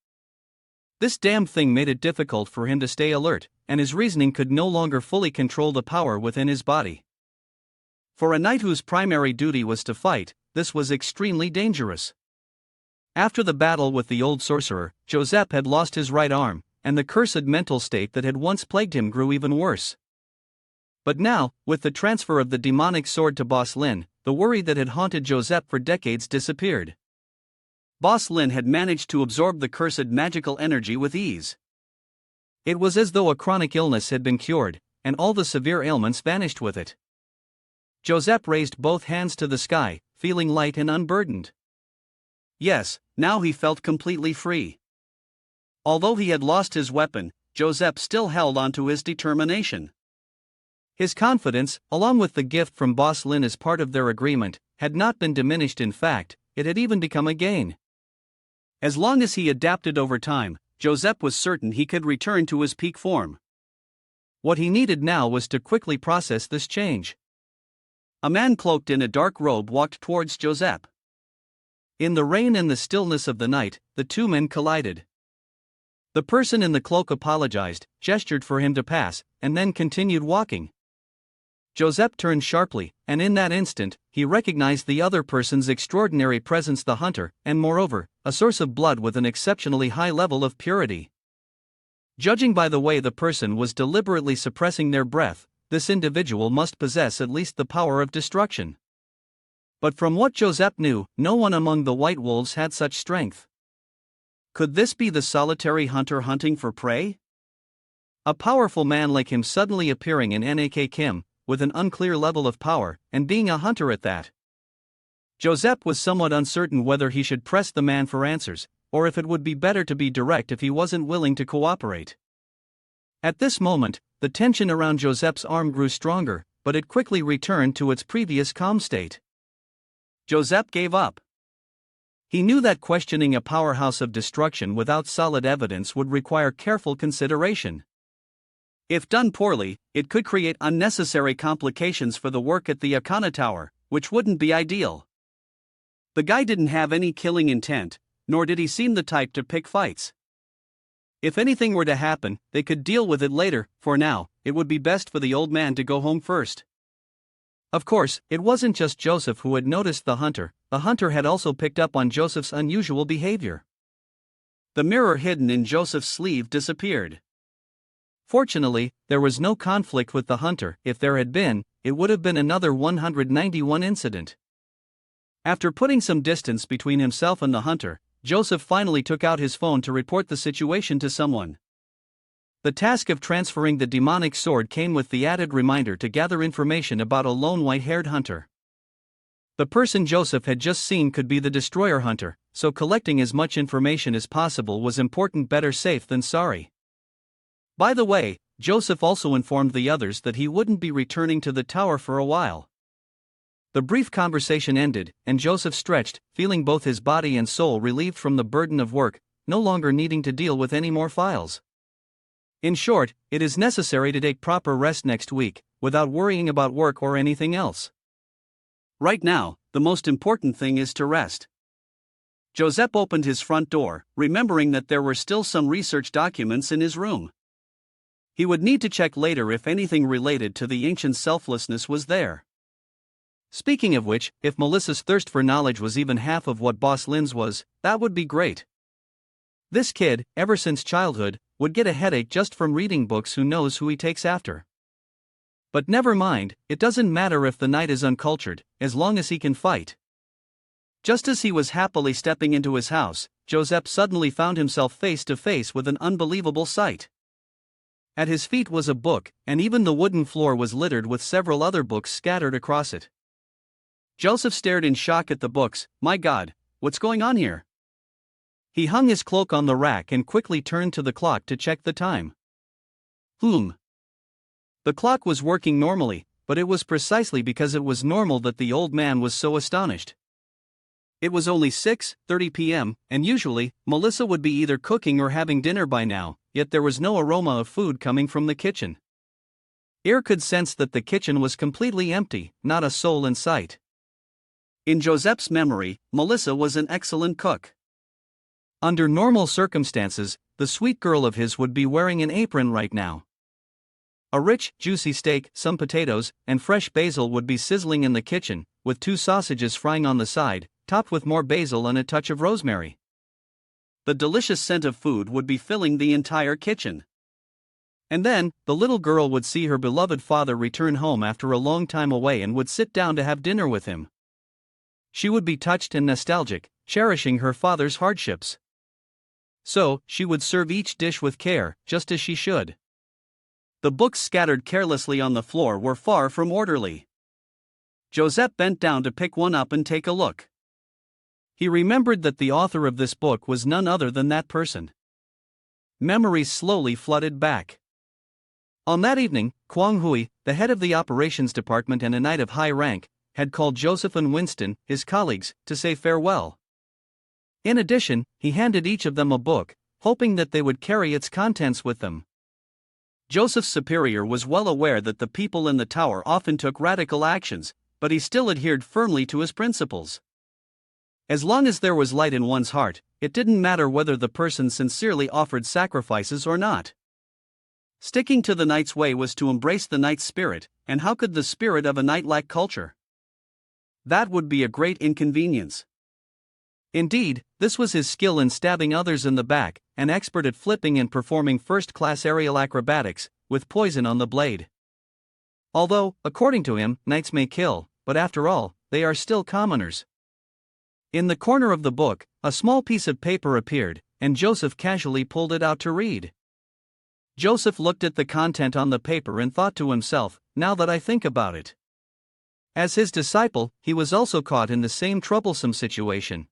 B: This damn thing made it difficult for him to stay alert, and his reasoning could no longer fully control the power within his body. For a knight whose primary duty was to fight, this was extremely dangerous. After the battle with the old sorcerer, Joseph had lost his right arm, and the cursed mental state that had once plagued him grew even worse. But now, with the transfer of the demonic sword to Boss Lin, the worry that had haunted Joseph for decades disappeared. Boss Lin had managed to absorb the cursed magical energy with ease. It was as though a chronic illness had been cured, and all the severe ailments vanished with it. Joseph raised both hands to the sky, feeling light and unburdened. Yes, now he felt completely free. Although he had lost his weapon, Joseph still held on to his determination. His confidence, along with the gift from Boss Lin as part of their agreement, had not been diminished. In fact, it had even become a gain. As long as he adapted over time, Joseph was certain he could return to his peak form. What he needed now was to quickly process this change. A man cloaked in a dark robe walked towards Joseph. In the rain and the stillness of the night, the two men collided. The person in the cloak apologized, gestured for him to pass, and then continued walking. Joseph turned sharply, and in that instant, he recognized the other person's extraordinary presence, the hunter, and moreover, a source of blood with an exceptionally high level of purity. Judging by the way the person was deliberately suppressing their breath, this individual must possess at least the power of destruction.
A: But from what Joseph knew, no one among the white wolves had such strength. Could this be the solitary hunter hunting for prey? A powerful man like him suddenly appearing in Nak Kim, with an unclear level of power, and being a hunter at that. Joseph was somewhat uncertain whether he should press the man for answers, or if it would be better to be direct if he wasn't willing to cooperate. At this moment, the tension around Joseph's arm grew stronger, but it quickly returned to its previous calm state. Joseph gave up. He knew that questioning a powerhouse of destruction without solid evidence would require careful consideration. If done poorly, it could create unnecessary complications for the work at the Akana Tower, which wouldn't be ideal. The guy didn't have any killing intent, nor did he seem the type to pick fights. If anything were to happen, they could deal with it later. For now, it would be best for the old man to go home first. Of course, it wasn't just Joseph who had noticed the hunter had also picked up on Joseph's unusual behavior. The mirror hidden in Joseph's sleeve disappeared. Fortunately, there was no conflict with the hunter. If there had been, it would have been another 191 incident. After putting some distance between himself and the hunter, Joseph finally took out his phone to report the situation to someone. The task of transferring the demonic sword came with the added reminder to gather information about a lone white-haired hunter. The person Joseph had just seen could be the destroyer hunter, so collecting as much information as possible was important. Better safe than sorry. By the way, Joseph also informed the others that he wouldn't be returning to the tower for a while. The brief conversation ended, and Joseph stretched, feeling both his body and soul relieved from the burden of work, no longer needing to deal with any more files. In short, it is necessary to take proper rest next week, without worrying about work or anything else. Right now, the most important thing is to rest. Joseph opened his front door, remembering that there were still some research documents in his room. He would need to check later if anything related to the ancient selflessness was there. Speaking of which, if Melissa's thirst for knowledge was even half of what Boss Lin's was, that would be great. This kid, ever since childhood, would get a headache just from reading books. Who knows who he takes after? But never mind, it doesn't matter if the knight is uncultured, as long as he can fight. Just as he was happily stepping into his house, Joseph suddenly found himself face to face with an unbelievable sight. At his feet was a book, and even the wooden floor was littered with several other books scattered across it. Joseph stared in shock at the books. My God, what's going on here? He hung his cloak on the rack and quickly turned to the clock to check the time. The clock was working normally, but it was precisely because it was normal that the old man was so astonished. It was only 6:30 p.m., and usually, Melissa would be either cooking or having dinner by now, yet there was no aroma of food coming from the kitchen. Ear could sense that the kitchen was completely empty, not a soul in sight. In Joseph's memory, Melissa was an excellent cook. Under normal circumstances, the sweet girl of his would be wearing an apron right now. A rich, juicy steak, some potatoes, and fresh basil would be sizzling in the kitchen, with 2 sausages frying on the side, topped with more basil and a touch of rosemary. The delicious scent of food would be filling the entire kitchen. And then, the little girl would see her beloved father return home after a long time away and would sit down to have dinner with him. She would be touched and nostalgic, cherishing her father's hardships. So, she would serve each dish with care, just as she should. The books scattered carelessly on the floor were far from orderly. Joseph bent down to pick one up and take a look. He remembered that the author of this book was none other than that person. Memories slowly flooded back. On that evening, Kwang Hui, the head of the operations department and a knight of high rank, had called Joseph and Winston, his colleagues, to say farewell. In addition, he handed each of them a book, hoping that they would carry its contents with them. Joseph's superior was well aware that the people in the tower often took radical actions, but he still adhered firmly to his principles. As long as there was light in one's heart, it didn't matter whether the person sincerely offered sacrifices or not. Sticking to the knight's way was to embrace the knight's spirit, and how could the spirit of a knight lack culture? That would be a great inconvenience. Indeed, this was his skill in stabbing others in the back, an expert at flipping and performing first-class aerial acrobatics, with poison on the blade. Although, according to him, knights may kill, but after all, they are still commoners. In the corner of the book, a small piece of paper appeared, and Joseph casually pulled it out to read. Joseph looked at the content on the paper and thought to himself, now that I think about it. As his disciple, he was also caught in the same troublesome situation.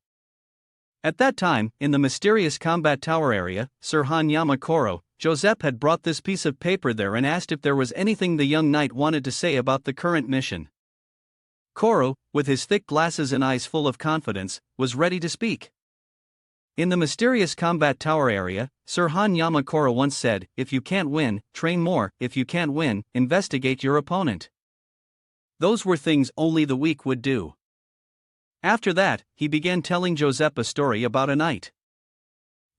A: At that time, in the mysterious combat tower area, Sir Hanyama Koro, Joseph had brought this piece of paper there and asked if there was anything the young knight wanted to say about the current mission. Koro, with his thick glasses and eyes full of confidence, was ready to speak. In the mysterious combat tower area, Sir Hanyama Koro once said, "If you can't win, train more, if you can't win, investigate your opponent." Those were things only the weak would do. After that, he began telling Joseph a story about a knight.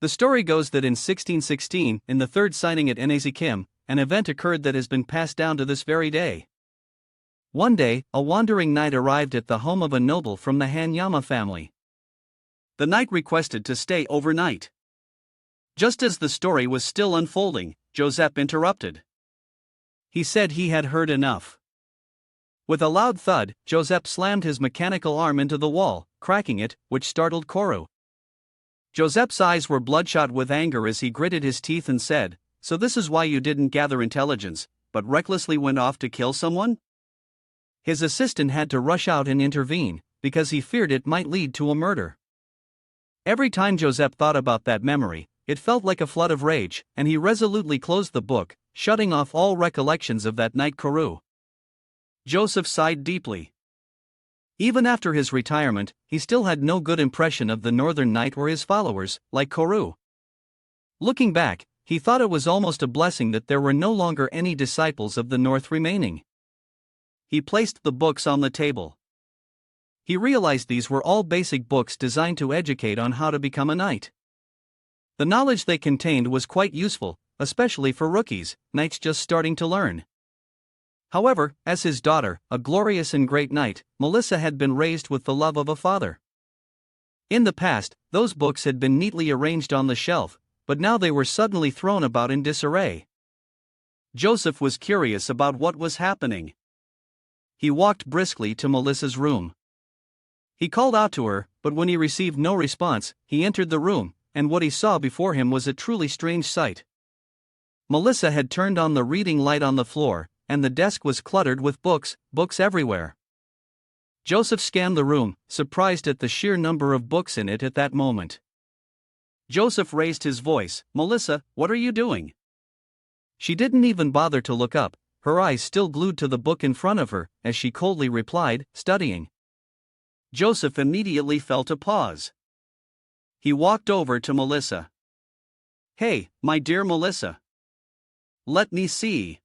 A: The story goes that in 1616, in the third signing at Enezikim, an event occurred that has been passed down to this very day. One day, a wandering knight arrived at the home of a noble from the Hanyama family. The knight requested to stay overnight. Just as the story was still unfolding, Joseph interrupted. He said he had heard enough. With a loud thud, Joseph slammed his mechanical arm into the wall, cracking it, which startled Koro. Joseph's eyes were bloodshot with anger as he gritted his teeth and said, "So this is why you didn't gather intelligence, but recklessly went off to kill someone?" His assistant had to rush out and intervene, because he feared it might lead to a murder. Every time Joseph thought about that memory, it felt like a flood of rage, and he resolutely closed the book, shutting off all recollections of that night. Koro. Joseph sighed deeply. Even after his retirement, he still had no good impression of the Northern Knight or his followers, like Koro. Looking back, he thought it was almost a blessing that there were no longer any disciples of the North remaining. He placed the books on the table. He realized these were all basic books designed to educate on how to become a knight. The knowledge they contained was quite useful, especially for rookies, knights just starting to learn. However, as his daughter, a glorious and great knight, Melissa had been raised with the love of a father. In the past, those books had been neatly arranged on the shelf, but now they were suddenly thrown about in disarray. Joseph was curious about what was happening. He walked briskly to Melissa's room. He called out to her, but when he received no response, he entered the room, and what he saw before him was a truly strange sight. Melissa had turned on the reading light on the floor, and the desk was cluttered with books everywhere. Joseph scanned the room, surprised at the sheer number of books in it at that moment. Joseph raised his voice, "Melissa, what are you doing?" She didn't even bother to look up, her eyes still glued to the book in front of her, as she coldly replied, "Studying." Joseph immediately felt a pause. He walked over to Melissa. "Hey, my dear Melissa. Let me see."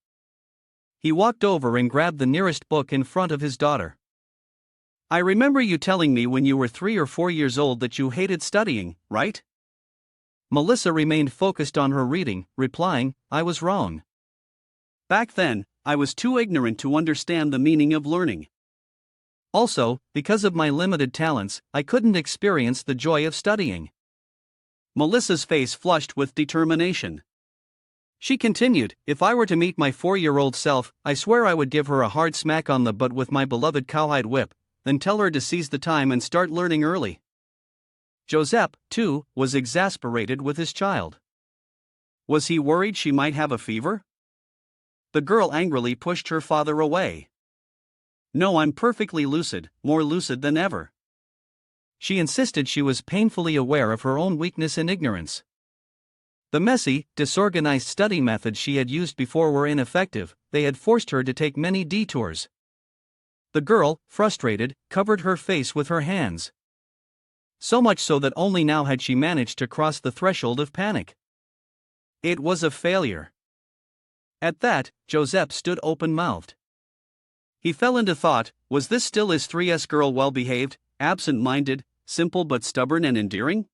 A: He walked over and grabbed the nearest book in front of his daughter. "I remember you telling me when you were 3 or 4 years old that you hated studying, right?" Melissa remained focused on her reading, replying, "I was wrong. Back then, I was too ignorant to understand the meaning of learning. Also, because of my limited talents, I couldn't experience the joy of studying." Melissa's face flushed with determination. She continued, "If I were to meet my 4-year-old self, I swear I would give her a hard smack on the butt with my beloved cowhide whip, then tell her to seize the time and start learning early." Joseph, too, was exasperated with his child. Was he worried she might have a fever? The girl angrily pushed her father away. "No, I'm perfectly lucid, more lucid than ever." She insisted she was painfully aware of her own weakness and ignorance. The messy, disorganized study methods she had used before were ineffective, they had forced her to take many detours. The girl, frustrated, covered her face with her hands. So much so that only now had she managed to cross the threshold of panic. It was a failure. At that, Joseph stood open-mouthed. He fell into thought, was this still his 3S girl well-behaved, absent-minded, simple but stubborn and endearing?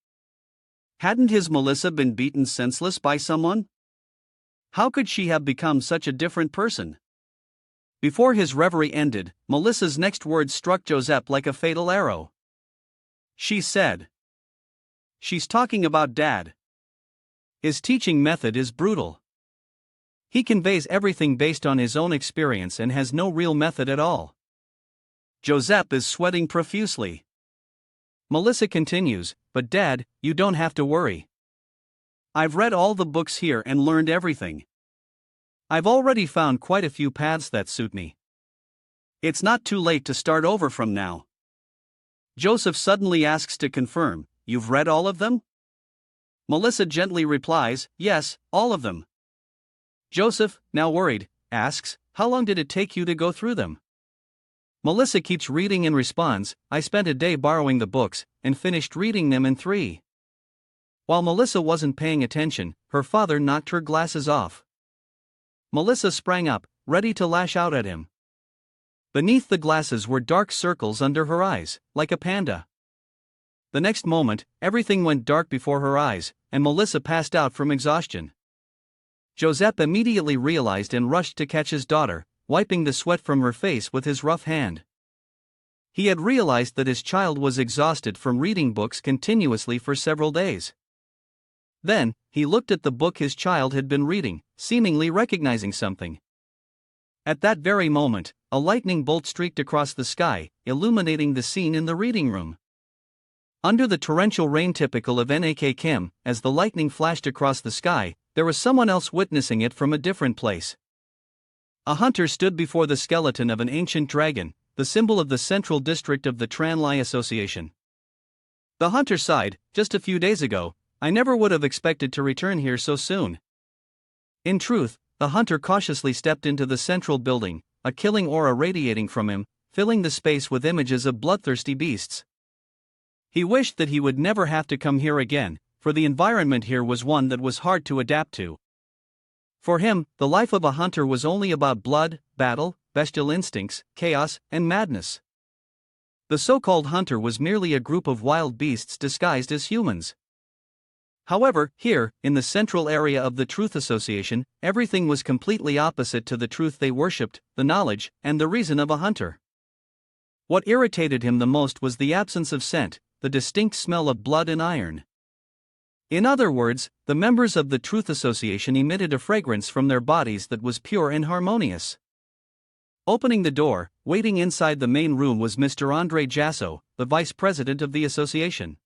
A: Hadn't his Melissa been beaten senseless by someone? How could she have become such a different person? Before his reverie ended, Melissa's next words struck Joseph like a fatal arrow. She said, "She's talking about Dad. His teaching method is brutal. He conveys everything based on his own experience and has no real method at all."
B: Joseph is sweating profusely.
A: Melissa continues, "But Dad, you don't have to worry.
B: I've read all the books here and learned everything.
A: I've already found quite a few paths that suit me.
B: It's not too late to start over from now." Joseph suddenly asks to confirm, "You've read all of them?"
A: Melissa gently replies, "Yes, all of them." Joseph, now worried, asks, "How long did it take you to go through them?" Melissa keeps reading and responds, "I spent a day borrowing the books, and finished reading them in 3. While Melissa wasn't paying attention, her father knocked her glasses off. Melissa sprang up, ready to lash out at him. Beneath the glasses were dark circles under her eyes, like a panda. The next moment, everything went dark before her eyes, and Melissa passed out from exhaustion. Joseph immediately realized and rushed to catch his daughter, wiping the sweat from her face with his rough hand. He had realized that his child was exhausted from reading books continuously for several days. Then, he looked at the book his child had been reading, seemingly recognizing something. At that very moment, a lightning bolt streaked across the sky, illuminating the scene in the reading room. Under the torrential rain typical of Nak Kim, as the lightning flashed across the sky, there was someone else witnessing it from a different place. A hunter stood before the skeleton of an ancient dragon, the symbol of the central district of the Tranlai Association. The hunter sighed, "Just a few days ago, I never would have expected to return here so soon." In truth, the hunter cautiously stepped into the central building, a killing aura radiating from him, filling the space with images of bloodthirsty beasts. He wished that he would never have to come here again, for the environment here was one that was hard to adapt to. For him, the life of a hunter was only about blood, battle, bestial instincts, chaos, and madness. The so-called hunter was merely a group of wild beasts disguised as humans. However, here, in the central area of the Truth Association, everything was completely opposite to the truth they worshipped, the knowledge, and the reason of a hunter. What irritated him the most was the absence of scent, the distinct smell of blood and iron. In other words, the members of the Truth Association emitted a fragrance from their bodies that was pure and harmonious. Opening the door, waiting inside the main room was Mr. Andre Jasso, the vice president of the association.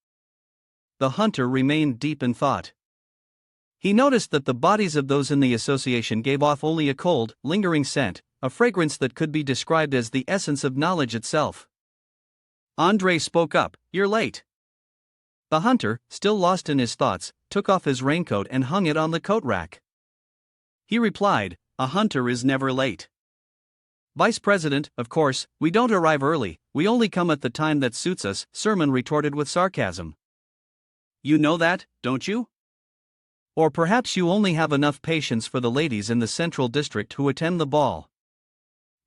A: The hunter remained deep in thought. He noticed that the bodies of those in the association gave off only a cold, lingering scent, a fragrance that could be described as the essence of knowledge itself. Andre spoke up, "You're late." The hunter, still lost in his thoughts, took off his raincoat and hung it on the coat rack. He replied, "A hunter is never late. Vice President, of course, we don't arrive early, we only come at the time that suits us," Sermon retorted with sarcasm. "You know that, don't you? Or perhaps you only have enough patience for the ladies in the Central District who attend the ball.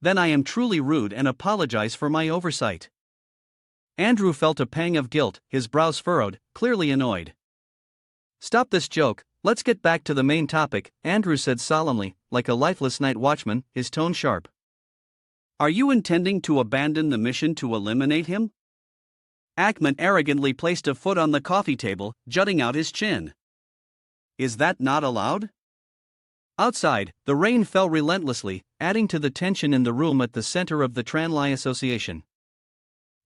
A: Then I am truly rude and apologize for my oversight." Andrew felt a pang of guilt, his brows furrowed, clearly annoyed. "Stop this joke, let's get back to the main topic," Andrew said solemnly, like a lifeless night watchman, his tone sharp. "Are you intending to abandon the mission to eliminate him?" Ackman arrogantly placed a foot on the coffee table, jutting out his chin. "Is that not allowed?" Outside, the rain fell relentlessly, adding to the tension in the room at the center of the Tranlai Association.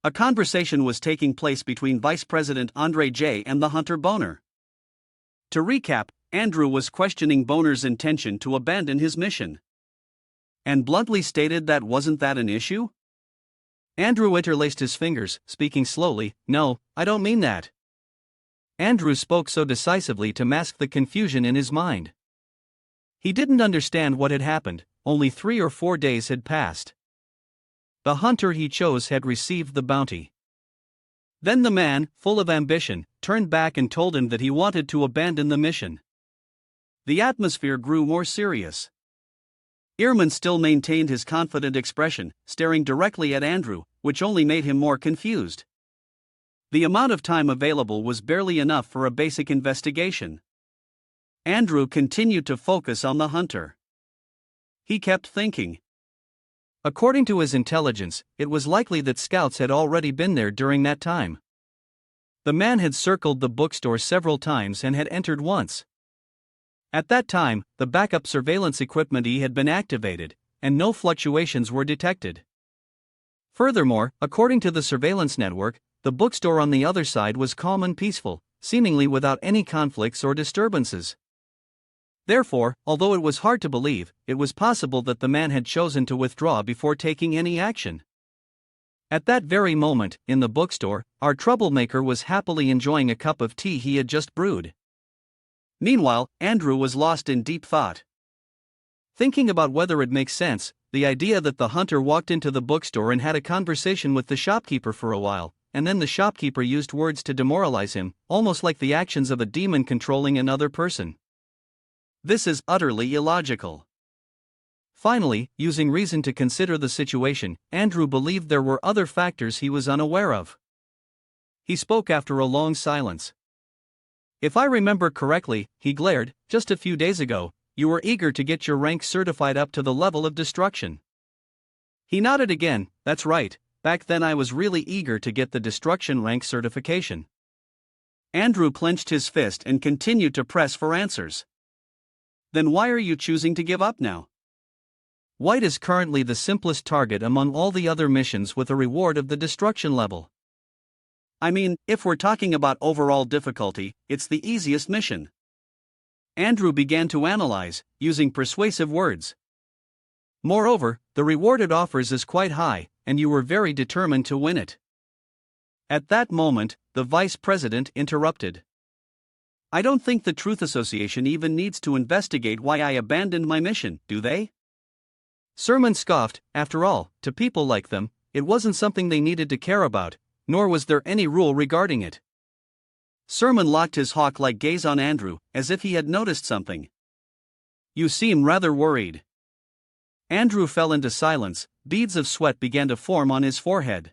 A: A conversation was taking place between Vice President Andre J. and the hunter Boner. To recap, Andrew was questioning Boner's intention to abandon his mission. And bluntly stated that wasn't that an issue? Andrew interlaced his fingers, speaking slowly, "No, I don't mean that." Andrew spoke so decisively to mask the confusion in his mind. He didn't understand what had happened, only 3 or 4 days had passed. The hunter he chose had received the bounty. Then the man, full of ambition, turned back and told him that he wanted to abandon the mission. The atmosphere grew more serious. Ehrman still maintained his confident expression, staring directly at Andrew, which only made him more confused. The amount of time available was barely enough for a basic investigation. Andrew continued to focus on the hunter. He kept thinking. According to his intelligence, it was likely that scouts had already been there during that time. The man had circled the bookstore several times and had entered once. At that time, the backup surveillance equipment had been activated, and no fluctuations were detected. Furthermore, according to the surveillance network, the bookstore on the other side was calm and peaceful, seemingly without any conflicts or disturbances. Therefore, although it was hard to believe, it was possible that the man had chosen to withdraw before taking any action. At that very moment, in the bookstore, our troublemaker was happily enjoying a cup of tea he had just brewed. Meanwhile, Andrew was lost in deep thought. Thinking about whether it makes sense, the idea that the hunter walked into the bookstore and had a conversation with the shopkeeper for a while, and then the shopkeeper used words to demoralize him, almost like the actions of a demon controlling another person. This is utterly illogical. Finally, using reason to consider the situation, Andrew believed there were other factors he was unaware of. He spoke after a long silence. If I remember correctly, he glared, just a few days ago, you were eager to get your rank certified up to the level of destruction. He nodded again, that's right, back then I was really eager to get the destruction rank certification. Andrew clenched his fist and continued to press for answers. Then why are you choosing to give up now? White is currently the simplest target among all the other missions with a reward of the destruction level. I mean, if we're talking about overall difficulty, it's the easiest mission. Andrew began to analyze, using persuasive words. Moreover, the reward it offers is quite high, and you were very determined to win it. At that moment, the vice president interrupted. I don't think the Truth Association even needs to investigate why I abandoned my mission, do they? Sermon scoffed, after all, to people like them, it wasn't something they needed to care about, nor was there any rule regarding it. Sermon locked his hawk-like gaze on Andrew, as if he had noticed something. You seem rather worried. Andrew fell into silence, beads of sweat began to form on his forehead.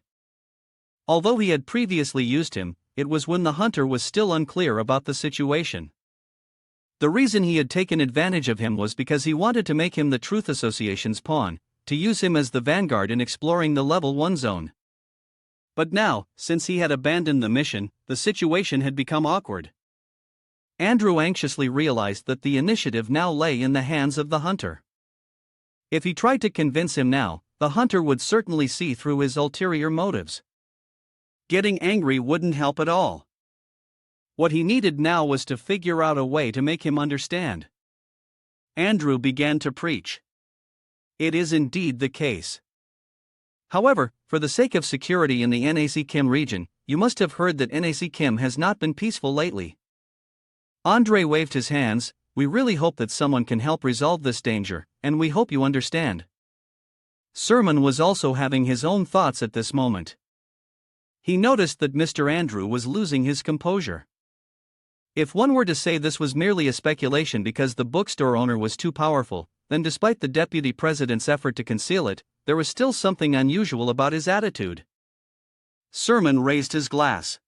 A: Although he had previously used him, it was when the hunter was still unclear about the situation. The reason he had taken advantage of him was because he wanted to make him the Truth Association's pawn, to use him as the vanguard in exploring the Level 1 zone. But now, since he had abandoned the mission, the situation had become awkward. Andrew anxiously realized that the initiative now lay in the hands of the hunter. If he tried to convince him now, the hunter would certainly see through his ulterior motives. Getting angry wouldn't help at all. What he needed now was to figure out a way to make him understand. Andrew began to preach. It is indeed the case. However, for the sake of security in the NAC Kim region, you must have heard that NAC Kim has not been peaceful lately. Andre waved his hands, we really hope that someone can help resolve this danger, and we hope you understand. Sermon was also having his own thoughts at this moment. He noticed that Mr. Andrew was losing his composure. If one were to say this was merely a speculation because the bookstore owner was too powerful, then despite the deputy president's effort to conceal it, there was still something unusual about his attitude. Sermon raised his glass.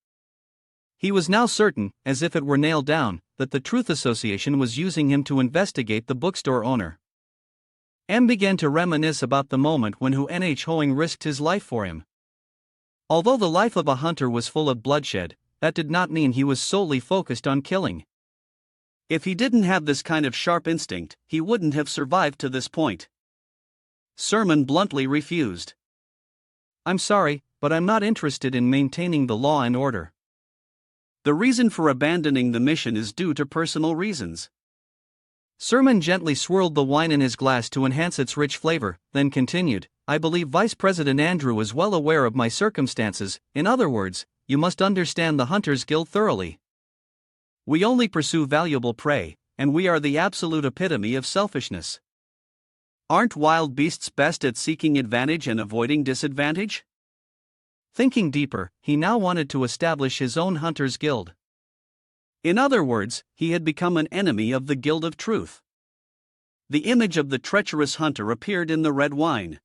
A: He was now certain, as if it were nailed down, that the Truth Association was using him to investigate the bookstore owner. M began to reminisce about the moment when Nh Hoing risked his life for him. Although the life of a hunter was full of bloodshed, that did not mean he was solely focused on killing. If he didn't have this kind of sharp instinct, he wouldn't have survived to this point. Sermon bluntly refused. I'm sorry, but I'm not interested in maintaining the law and order. The reason for abandoning the mission is due to personal reasons. Sermon gently swirled the wine in his glass to enhance its rich flavor, then continued, I believe Vice President Andrew is well aware of my circumstances, in other words, you must understand the Hunters Guild thoroughly. We only pursue valuable prey, and we are the absolute epitome of selfishness. Aren't wild beasts best at seeking advantage and avoiding disadvantage? Thinking deeper, he now wanted to establish his own Hunters Guild. In other words, he had become an enemy of the Guild of Truth. The image of the treacherous hunter appeared in the red wine.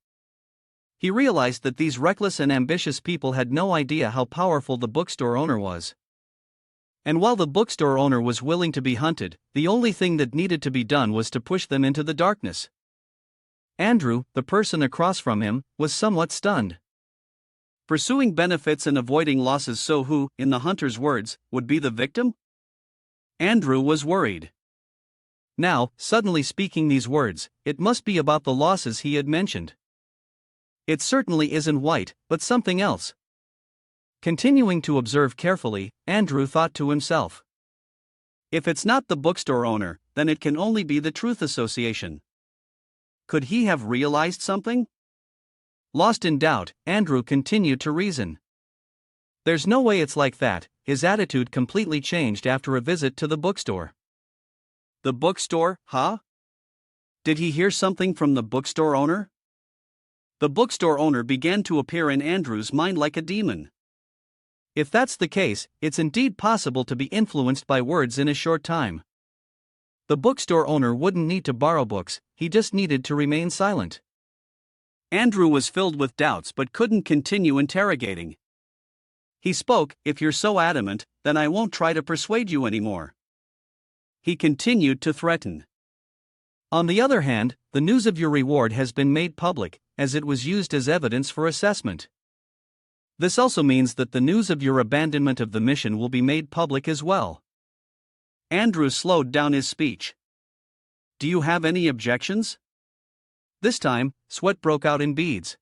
A: He realized that these reckless and ambitious people had no idea how powerful the bookstore owner was. And while the bookstore owner was willing to be hunted, the only thing that needed to be done was to push them into the darkness. Andrew, the person across from him, was somewhat stunned. Pursuing benefits and avoiding losses, so who, in the hunter's words, would be the victim? Andrew was worried. Now, suddenly speaking these words, it must be about the losses he had mentioned. It certainly isn't white, but something else. Continuing to observe carefully, Andrew thought to himself. If it's not the bookstore owner, then it can only be the Truth Association. Could he have realized something? Lost in doubt, Andrew continued to reason. There's no way it's like that. His attitude completely changed after a visit to the bookstore. The bookstore, huh? Did he hear something from the bookstore owner? The bookstore owner began to appear in Andrew's mind like a demon. If that's the case, it's indeed possible to be influenced by words in a short time. The bookstore owner wouldn't need to borrow books, he just needed to remain silent. Andrew was filled with doubts but couldn't continue interrogating. He spoke, "If you're so adamant, then I won't try to persuade you anymore." He continued to threaten. On the other hand, the news of your reward has been made public, as it was used as evidence for assessment. This also means that the news of your abandonment of the mission will be made public as well. Andrew slowed down his speech. Do you have any objections? This time, sweat broke out in beads.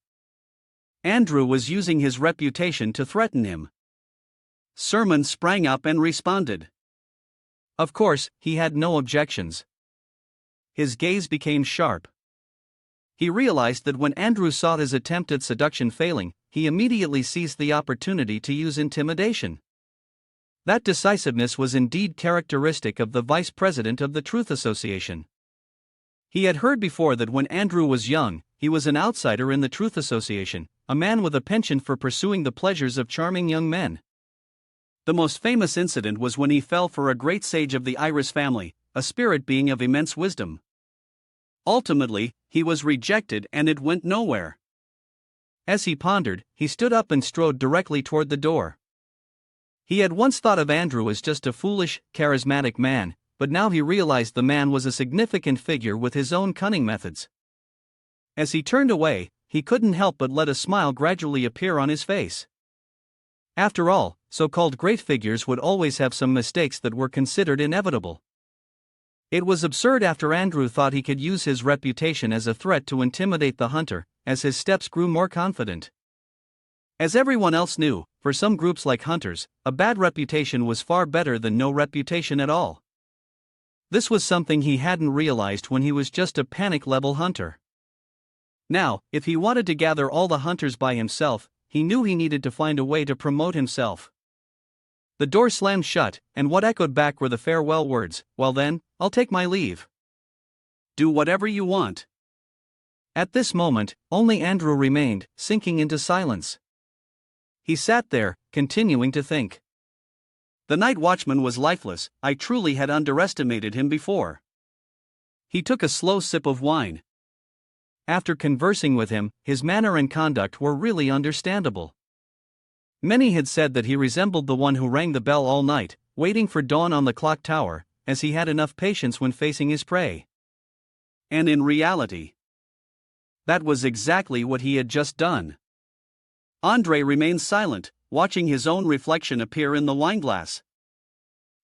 A: Andrew was using his reputation to threaten him. Sermon sprang up and responded. Of course, he had no objections. His gaze became sharp. He realized that when Andrew saw his attempt at seduction failing, he immediately seized the opportunity to use intimidation. That decisiveness was indeed characteristic of the vice president of the Truth Association. He had heard before that when Andrew was young, he was an outsider in the Truth Association, a man with a penchant for pursuing the pleasures of charming young men. The most famous incident was when he fell for a great sage of the Iris family, a spirit being of immense wisdom. Ultimately, he was rejected and it went nowhere. As he pondered, he stood up and strode directly toward the door. He had once thought of Andrew as just a foolish, charismatic man, but now he realized the man was a significant figure with his own cunning methods. As he turned away, he couldn't help but let a smile gradually appear on his face. After all, so-called great figures would always have some mistakes that were considered inevitable. It was absurd after Andrew thought he could use his reputation as a threat to intimidate the hunter, as his steps grew more confident. As everyone else knew, for some groups like hunters, a bad reputation was far better than no reputation at all. This was something he hadn't realized when he was just a panic-level hunter. Now, if he wanted to gather all the hunters by himself, he knew he needed to find a way to promote himself. The door slammed shut, and what echoed back were the farewell words, "Well then, I'll take my leave. Do whatever you want." At this moment, only Andrew remained, sinking into silence. He sat there, continuing to think. The night watchman was lifeless. I truly had underestimated him before. He took a slow sip of wine. After conversing with him, his manner and conduct were really understandable. Many had said that he resembled the one who rang the bell all night, waiting for dawn on the clock tower, as he had enough patience when facing his prey. And in reality, that was exactly what he had just done. André remained silent, watching his own reflection appear in the wineglass.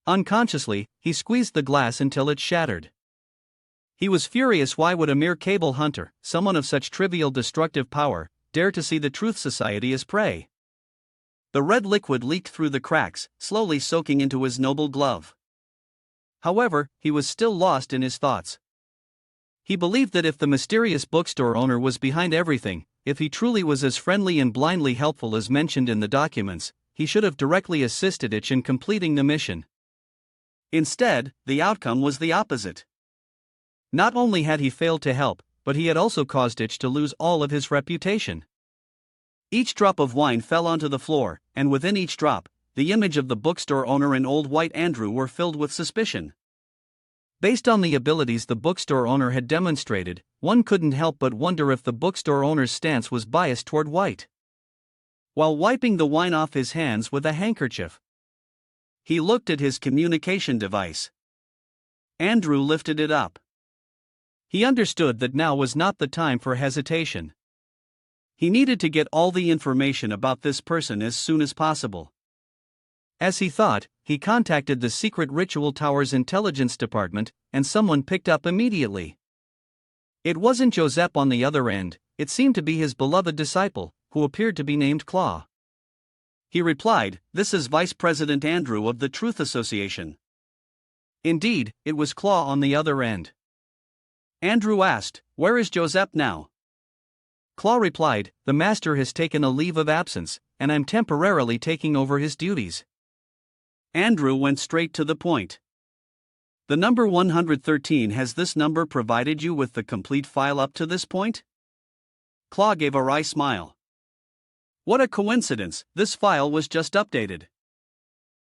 A: Unconsciously, he squeezed the glass until it shattered. He was furious. Why would a mere cable hunter, someone of such trivial destructive power, dare to see the Truth Society as prey? The red liquid leaked through the cracks, slowly soaking into his noble glove. However, he was still lost in his thoughts. He believed that if the mysterious bookstore owner was behind everything, if he truly was as friendly and blindly helpful as mentioned in the documents, he should have directly assisted Itch in completing the mission. Instead, the outcome was the opposite. Not only had he failed to help, but he had also caused Itch to lose all of his reputation. Each drop of wine fell onto the floor, and within each drop, the image of the bookstore owner and old white Andrew were filled with suspicion. Based on the abilities the bookstore owner had demonstrated, one couldn't help but wonder if the bookstore owner's stance was biased toward white. While wiping the wine off his hands with a handkerchief, he looked at his communication device. Andrew lifted it up. He understood that now was not the time for hesitation. He needed to get all the information about this person as soon as possible. As he thought, he contacted the Secret Ritual Tower's intelligence department, and someone picked up immediately. It wasn't Joseph on the other end. it seemed to be his beloved disciple, who appeared to be named Claw. He replied, "This is Vice President Andrew of the Truth Association." Indeed, it was Claw on the other end. Andrew asked, "Where is Joseph now?" Claw replied, "The master has taken a leave of absence, and I'm temporarily taking over his duties." Andrew went straight to the point. "The number 113, has this number provided you with the complete file up to this point?" Claw gave a wry smile. "What a coincidence, this file was just updated."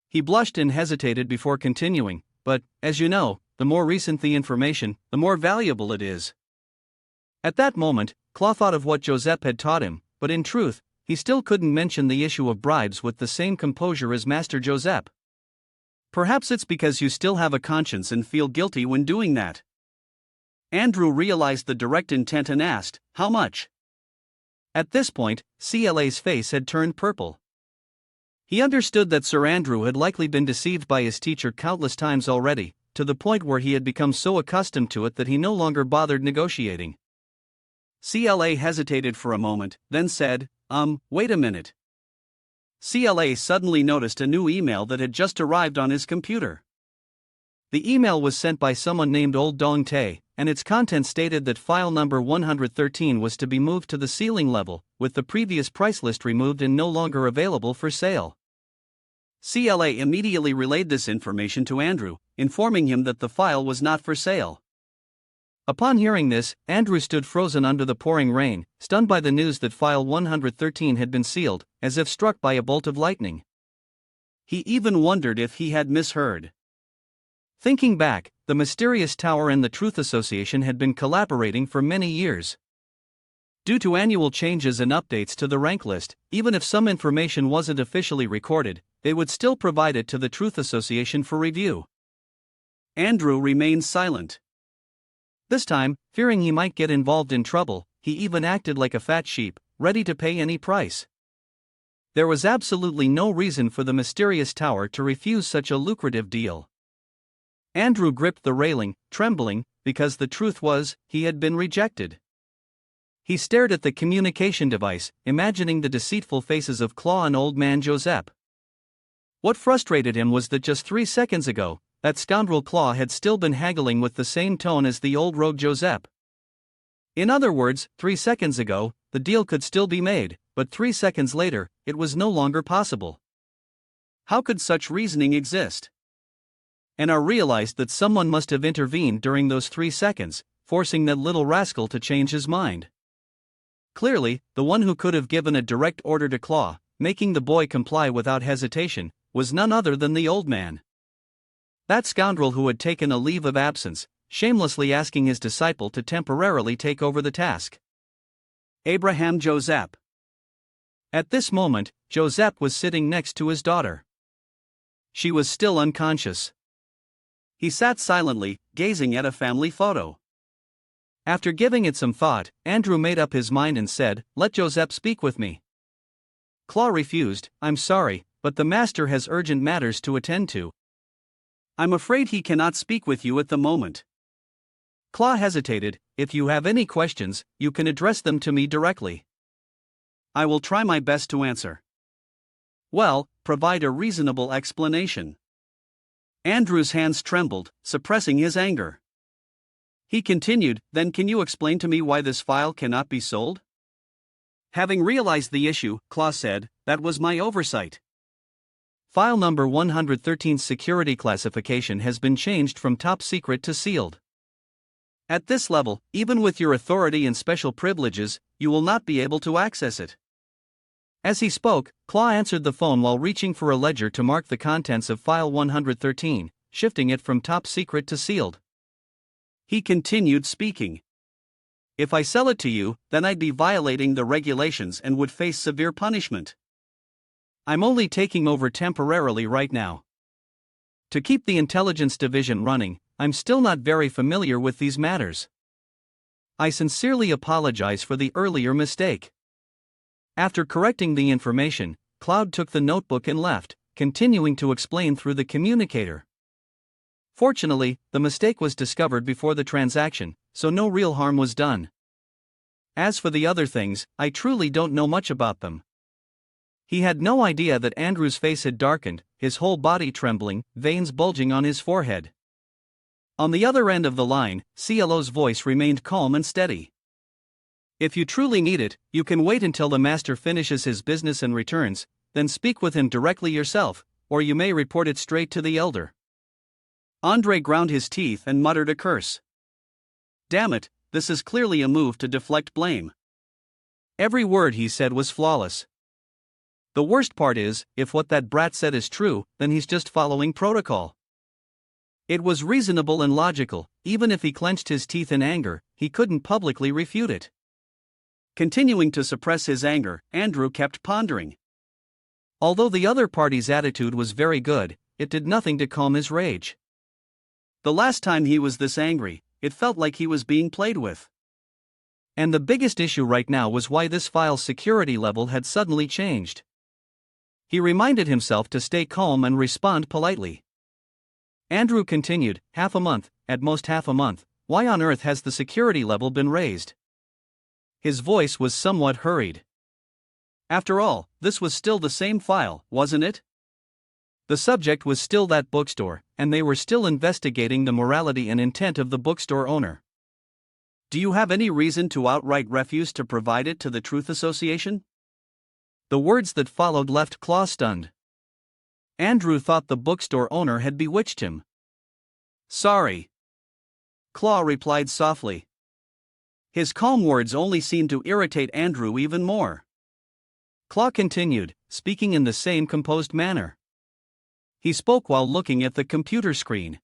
A: He blushed and hesitated before continuing, "But, as you know, the more recent the information, the more valuable it is." At that moment, Claw thought of what Joseph had taught him, but in truth, he still couldn't mention the issue of bribes with the same composure as Master Joseph. "Perhaps it's because you still have a conscience and feel guilty when doing that." Andrew realized the direct intent and asked, "How much?" At this point, CLA's face had turned purple. He understood that Sir Andrew had likely been deceived by his teacher countless times already, to the point where he had become so accustomed to it that he no longer bothered negotiating. CLA hesitated for a moment, then said, Wait a minute." CLA suddenly noticed a new email that had just arrived on his computer. The email was sent by someone named Old Dong Tae, and its content stated that file number 113 was to be moved to the ceiling level, with the previous price list removed and no longer available for sale. CLA immediately relayed this information to Andrew, informing him that the file was not for sale. Upon hearing this, Andrew stood frozen under the pouring rain, stunned by the news that file 113 had been sealed, as if struck by a bolt of lightning. He even wondered if he had misheard. Thinking back, the mysterious tower and the Truth Association had been collaborating for many years. Due to annual changes and updates to the rank list, even if some information wasn't officially recorded, they would still provide it to the Truth Association for review. Andrew remained silent. This time, fearing he might get involved in trouble, he even acted like a fat sheep, ready to pay any price. There was absolutely no reason for the mysterious tower to refuse such a lucrative deal. Andrew gripped the railing, trembling, because the truth was, he had been rejected. He stared at the communication device, imagining the deceitful faces of Claw and Old Man Joseph. What frustrated him was that just 3 seconds ago, that scoundrel Claw had still been haggling with the same tone as the old rogue Joseph. In other words, 3 seconds ago, the deal could still be made, but 3 seconds later, it was no longer possible. How could such reasoning exist? And I realized that someone must have intervened during those 3 seconds, forcing that little rascal to change his mind. Clearly, the one who could have given a direct order to Claw, making the boy comply without hesitation, was none other than the old man. That scoundrel who had taken a leave of absence, shamelessly asking his disciple to temporarily take over the task. Abraham Joseph. At this moment, Joseph was sitting next to his daughter. She was still unconscious. He sat silently, gazing at a family photo. After giving it some thought, Andrew made up his mind and said, "Let Joseph speak with me." Claw refused, "I'm sorry, but the master has urgent matters to attend to. I'm afraid he cannot speak with you at the moment." Claw hesitated, "If you have any questions, you can address them to me directly." "I will try my best to answer." "Well, provide a reasonable explanation." Andrew's hands trembled, suppressing his anger. He continued, "Then can you explain to me why this file cannot be sold?" Having realized the issue, Claw said, "That was my oversight. File number 113's security classification has been changed from top secret to sealed. At this level, even with your authority and special privileges, you will not be able to access it." As he spoke, Claw answered the phone while reaching for a ledger to mark the contents of file 113, shifting it from top secret to sealed. He continued speaking. "If I sell it to you, then I'd be violating the regulations and would face severe punishment. I'm only taking over temporarily right now. To keep the intelligence division running, I'm still not very familiar with these matters. I sincerely apologize for the earlier mistake." After correcting the information, Cloud took the notebook and left, continuing to explain through the communicator. Fortunately, the mistake was discovered before the transaction, so no real harm was done. As for the other things, I truly don't know much about them. He had no idea that Andrew's face had darkened, his whole body trembling, veins bulging on his forehead. On the other end of the line, CLO's voice remained calm and steady. If you truly need it, you can wait until the master finishes his business and returns, then speak with him directly yourself, or you may report it straight to the elder. Andre ground his teeth and muttered a curse. Damn it, this is clearly a move to deflect blame. Every word he said was flawless. The worst part is, if what that brat said is true, then he's just following protocol. It was reasonable and logical. Even if he clenched his teeth in anger, he couldn't publicly refute it. Continuing to suppress his anger, Andrew kept pondering. Although the other party's attitude was very good, it did nothing to calm his rage. The last time he was this angry, it felt like he was being played with. And the biggest issue right now was why this file's security level had suddenly changed. He reminded himself to stay calm and respond politely. Andrew continued, half a month, at most half a month, why on earth has the security level been raised? His voice was somewhat hurried. After all, this was still the same file, wasn't it? The subject was still that bookstore, and they were still investigating the morality and intent of the bookstore owner. Do you have any reason to outright refuse to provide it to the Truth Association? The words that followed left Claw stunned. Andrew thought the bookstore owner had bewitched him. Sorry. Claw replied softly. His calm words only seemed to irritate Andrew even more. Claw continued, speaking in the same composed manner. He spoke while looking at the computer screen.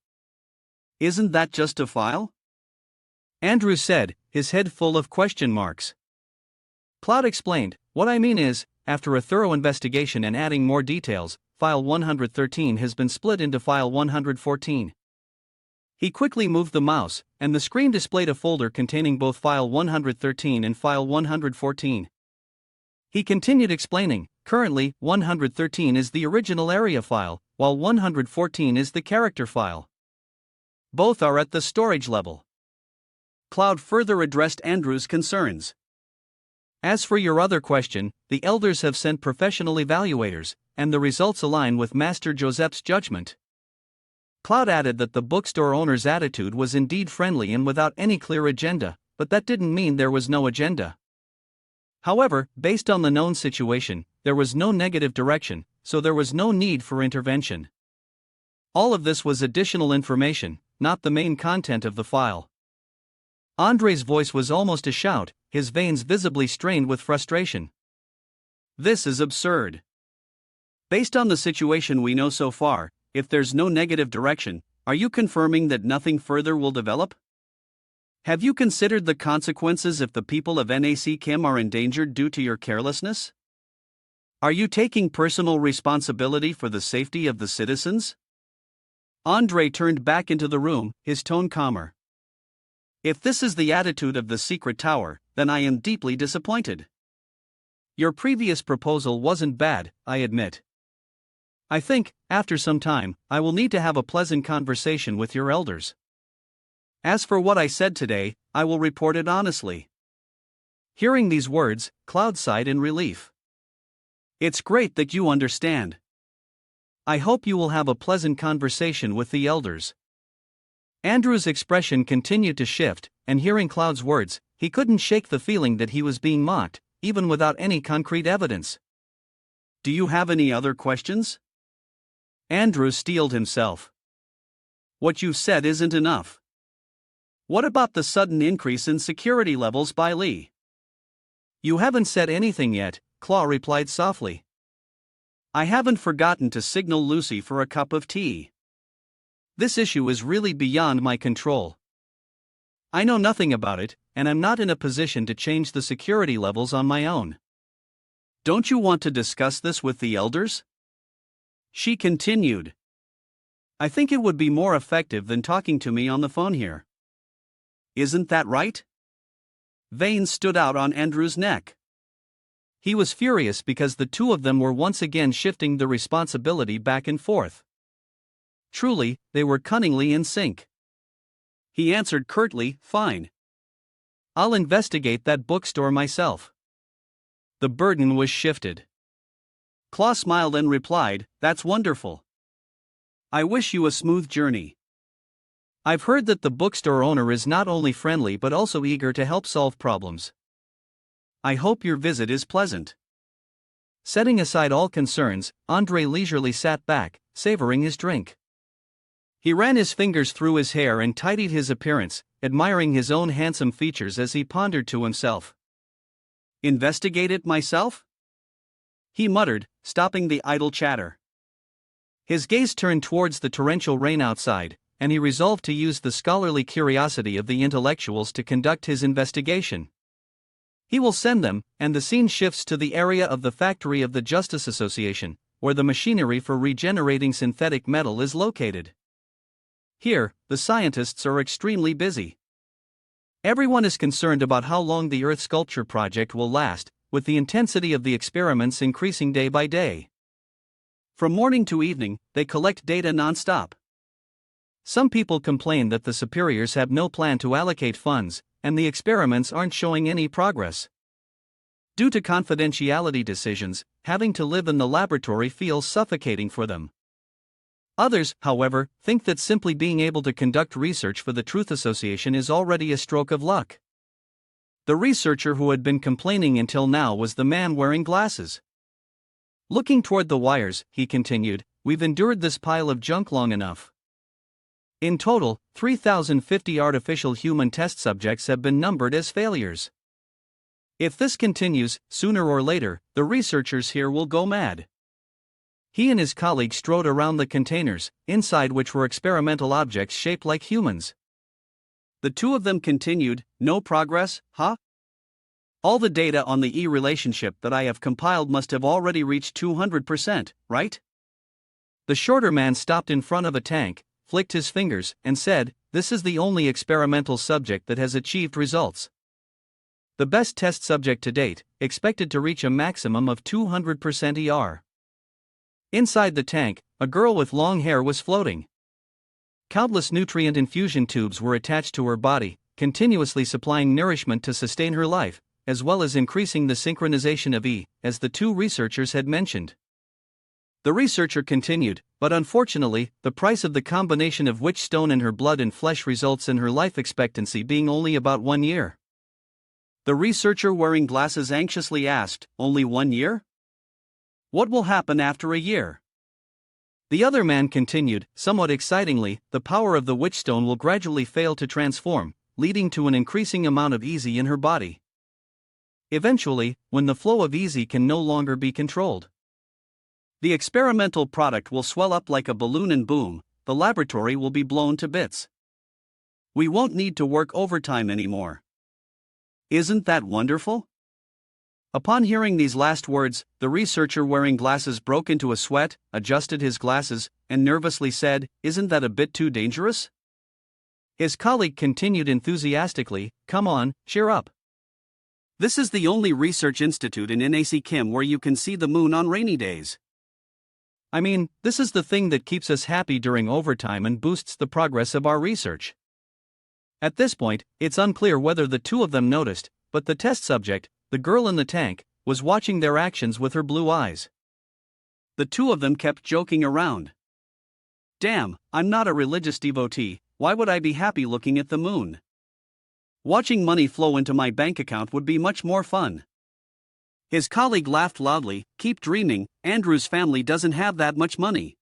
A: Isn't that just a file? Andrew said, his head full of question marks. Cloud explained, what I mean is, after a thorough investigation and adding more details, File 113 has been split into File 114. He quickly moved the mouse, and the screen displayed a folder containing both File 113 and File 114. He continued explaining, currently, 113 is the original area file, while 114 is the character file. Both are at the storage level. Cloud further addressed Andrew's concerns. As for your other question, the elders have sent professional evaluators, and the results align with Master Joseph's judgment. Cloud added that the bookstore owner's attitude was indeed friendly and without any clear agenda, but that didn't mean there was no agenda. However, based on the known situation, there was no negative direction, so there was no need for intervention. All of this was additional information, not the main content of the file. Andre's voice was almost a shout, his veins visibly strained with frustration. This is absurd. Based on the situation we know so far, if there's no negative direction, are you confirming that nothing further will develop? Have you considered the consequences if the people of NAC Kim are endangered due to your carelessness? Are you taking personal responsibility for the safety of the citizens? Andre turned back into the room, his tone calmer. If this is the attitude of the secret tower, then I am deeply disappointed. Your previous proposal wasn't bad, I admit. I think, after some time, I will need to have a pleasant conversation with your elders. As for what I said today, I will report it honestly. Hearing these words, Cloud sighed in relief. It's great that you understand. I hope you will have a pleasant conversation with the elders. Andrew's expression continued to shift, and hearing Cloud's words, he couldn't shake the feeling that he was being mocked, even without any concrete evidence. Do you have any other questions? Andrew steeled himself. What you've said isn't enough. What about the sudden increase in security levels by Lee? You haven't said anything yet, Claw replied softly. I haven't forgotten to signal Lucy for a cup of tea. This issue is really beyond my control. I know nothing about it, and I'm not in a position to change the security levels on my own. Don't you want to discuss this with the elders? She continued. I think it would be more effective than talking to me on the phone here. Isn't that right? Veins stood out on Andrew's neck. He was furious because the two of them were once again shifting the responsibility back and forth. Truly, they were cunningly in sync. He answered curtly, fine. I'll investigate that bookstore myself. The burden was shifted. Claw smiled and replied, "That's wonderful. I wish you a smooth journey. I've heard that the bookstore owner is not only friendly but also eager to help solve problems. I hope your visit is pleasant." Setting aside all concerns, Andre leisurely sat back, savoring his drink. He ran his fingers through his hair and tidied his appearance, admiring his own handsome features as he pondered to himself. "Investigate it myself?" he muttered, stopping the idle chatter. His gaze turned towards the torrential rain outside, and he resolved to use the scholarly curiosity of the intellectuals to conduct his investigation. He will send them, and the scene shifts to the area of the factory of the Justice Association, where the machinery for regenerating synthetic metal is located. Here, the scientists are extremely busy. Everyone is concerned about how long the Earth sculpture project will last, with the intensity of the experiments increasing day by day. From morning to evening, they collect data non-stop. Some people complain that the superiors have no plan to allocate funds, and the experiments aren't showing any progress. Due to confidentiality decisions, having to live in the laboratory feels suffocating for them. Others, however, think that simply being able to conduct research for the Truth Association is already a stroke of luck. The researcher who had been complaining until now was the man wearing glasses. Looking toward the wires, he continued, "We've endured this pile of junk long enough. In total, 3,050 artificial human test subjects have been numbered as failures. If this continues, sooner or later, the researchers here will go mad." He and his colleague strode around the containers, inside which were experimental objects shaped like humans. The two of them continued, "No progress, huh? All the data on the E-relationship that I have compiled must have already reached 200%, right?" The shorter man stopped in front of a tank, flicked his fingers, and said, "This is the only experimental subject that has achieved results. The best test subject to date, expected to reach a maximum of 200% ER. Inside the tank, a girl with long hair was floating. Countless nutrient infusion tubes were attached to her body, continuously supplying nourishment to sustain her life, as well as increasing the synchronization of E, as the two researchers had mentioned. The researcher continued, "But unfortunately, the price of the combination of witch stone in her blood and flesh results in her life expectancy being only about 1 year." The researcher wearing glasses anxiously asked, "Only 1 year? What will happen after a year?" The other man continued, somewhat excitingly, "The power of the witchstone will gradually fail to transform, leading to an increasing amount of easy in her body. Eventually, when the flow of easy can no longer be controlled, the experimental product will swell up like a balloon and boom, the laboratory will be blown to bits. We won't need to work overtime anymore. Isn't that wonderful?" Upon hearing these last words, the researcher wearing glasses broke into a sweat, adjusted his glasses, and nervously said, "Isn't that a bit too dangerous?" His colleague continued enthusiastically, "Come on, cheer up. This is the only research institute in NAC Kim where you can see the moon on rainy days. I mean, this is the thing that keeps us happy during overtime and boosts the progress of our research." At this point, it's unclear whether the two of them noticed, but the test subject, the girl in the tank, was watching their actions with her blue eyes. The two of them kept joking around. "Damn, I'm not a religious devotee, why would I be happy looking at the moon? Watching money flow into my bank account would be much more fun." His colleague laughed loudly, "Keep dreaming, Andrew's family doesn't have that much money."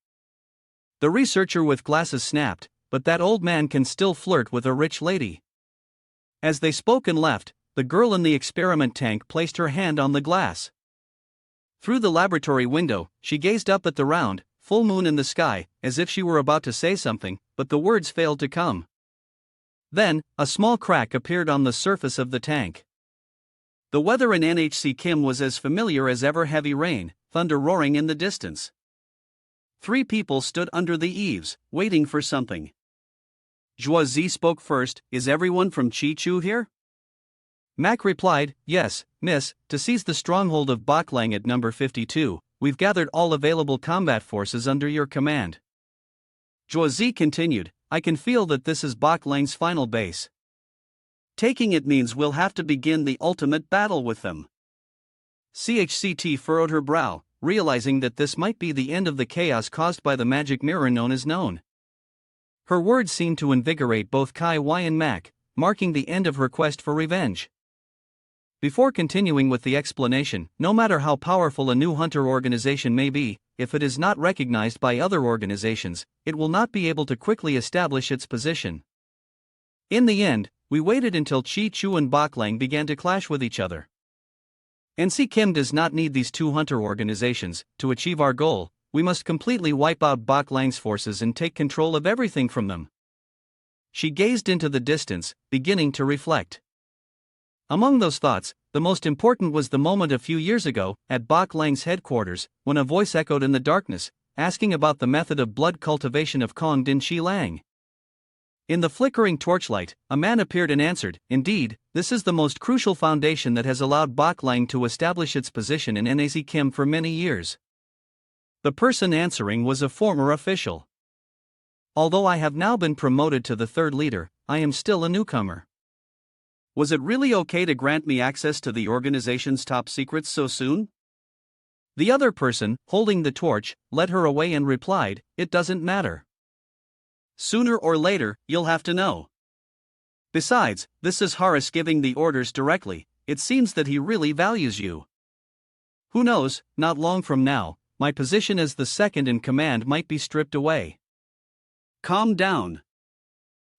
A: The researcher with glasses snapped, "But that old man can still flirt with a rich lady." As they spoke and left, the girl in the experiment tank placed her hand on the glass. Through the laboratory window, she gazed up at the round, full moon in the sky, as if she were about to say something, but the words failed to come. Then, a small crack appeared on the surface of the tank. The weather in NHC Kim was as familiar as ever: heavy rain, thunder roaring in the distance. 3 people stood under the eaves, waiting for something. Joazy spoke first, "Is everyone from Chichu here?" Mac replied, "Yes, miss, to seize the stronghold of Baklang at number 52, we've gathered all available combat forces under your command." Joazy continued, "I can feel that this is Baklang's final base.
B: Taking it means we'll have to begin the ultimate battle with them. CHCT furrowed her brow, realizing that this might be the end of the chaos caused by the magic mirror known as known. Her words seemed to invigorate both Kai Y and Mac, marking the end of her quest for revenge. Before continuing with the explanation, no matter how powerful a new hunter organization may be, if it is not recognized by other organizations, it will not be able to quickly establish its position. In the end, we waited until Chi Chu and Bok Lang began to clash with each other. NC Kim does not need these two hunter organizations. To achieve our goal, we must completely wipe out Bok Lang's forces and take control of everything from them. She gazed into the distance, beginning to reflect. Among those thoughts, the most important was the moment a few years ago, at Bok Lang's headquarters, when a voice echoed in the darkness, asking about the method of blood cultivation of Kong Din Shi Lang. In the flickering torchlight, a man appeared and answered, "Indeed, this is the most crucial foundation that has allowed Bok Lang to establish its position in NAC Kim for many years." The person answering was a former official. "Although I have now been promoted to the third leader, I am still a newcomer. Was it really okay to grant me access to the organization's top secrets so soon?" The other person, holding the torch, led her away and replied, "It doesn't matter. Sooner or later, you'll have to know. Besides, this is Horace giving the orders directly. It seems that he really values you. Who knows, not long from now, my position as the second in command might be stripped away." Calm down.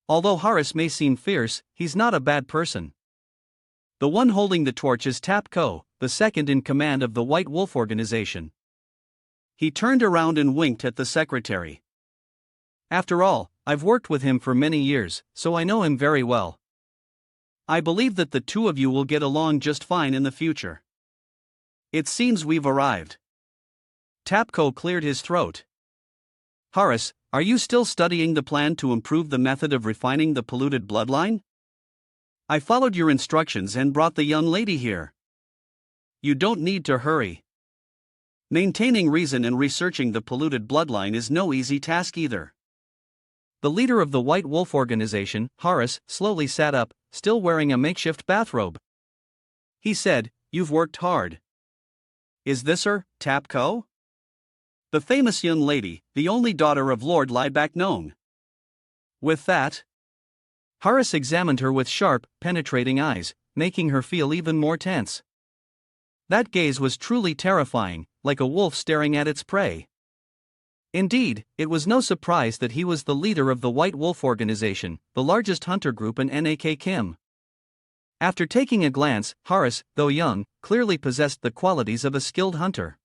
B: Although Horace may seem fierce, he's not a bad person. The one holding the torch is Tap Ko, the second in command of the White Wolf organization. He turned around and winked at the secretary. "After all, I've worked with him for many years, so I know him very well. I believe that the two of you will get along just fine in the future. It seems we've arrived." Tapko cleared his throat. "Horace, are you still studying the plan to improve the method of refining the polluted bloodline? I followed your instructions and brought the young lady here. You don't need to hurry. Maintaining reason and researching the polluted bloodline is no easy task either." The leader of the White Wolf organization, Horace, slowly sat up, still wearing a makeshift bathrobe. He said, "You've worked hard. Is this her, Tapko? The famous young lady, the only daughter of Lord Lieback Nong?" With that, Horace examined her with sharp, penetrating eyes, making her feel even more tense. That gaze was truly terrifying, like a wolf staring at its prey. Indeed, it was no surprise that he was the leader of the White Wolf organization, the largest hunter group in NAK Kim. After taking a glance, Horace, though young, clearly possessed the qualities of a skilled hunter.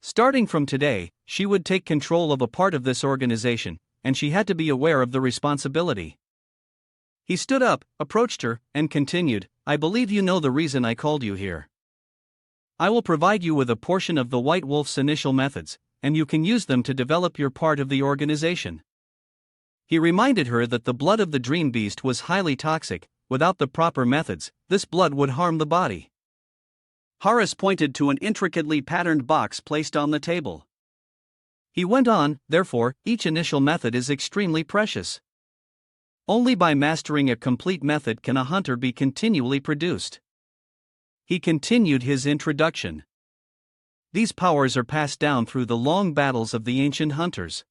B: Starting from today, she would take control of a part of this organization, and she had to be aware of the responsibility. He stood up, approached her, and continued, "I believe you know the reason I called you here. I will provide you with a portion of the White Wolf's initial methods, and you can use them to develop your part of the organization." He reminded her that the blood of the dream beast was highly toxic. Without the proper methods, this blood would harm the body. Horace pointed to an intricately patterned box placed on the table. He went on, "Therefore, each initial method is extremely precious. Only by mastering a complete method can a hunter be continually produced." He continued his introduction. "These powers are passed down through the long battles of the ancient hunters.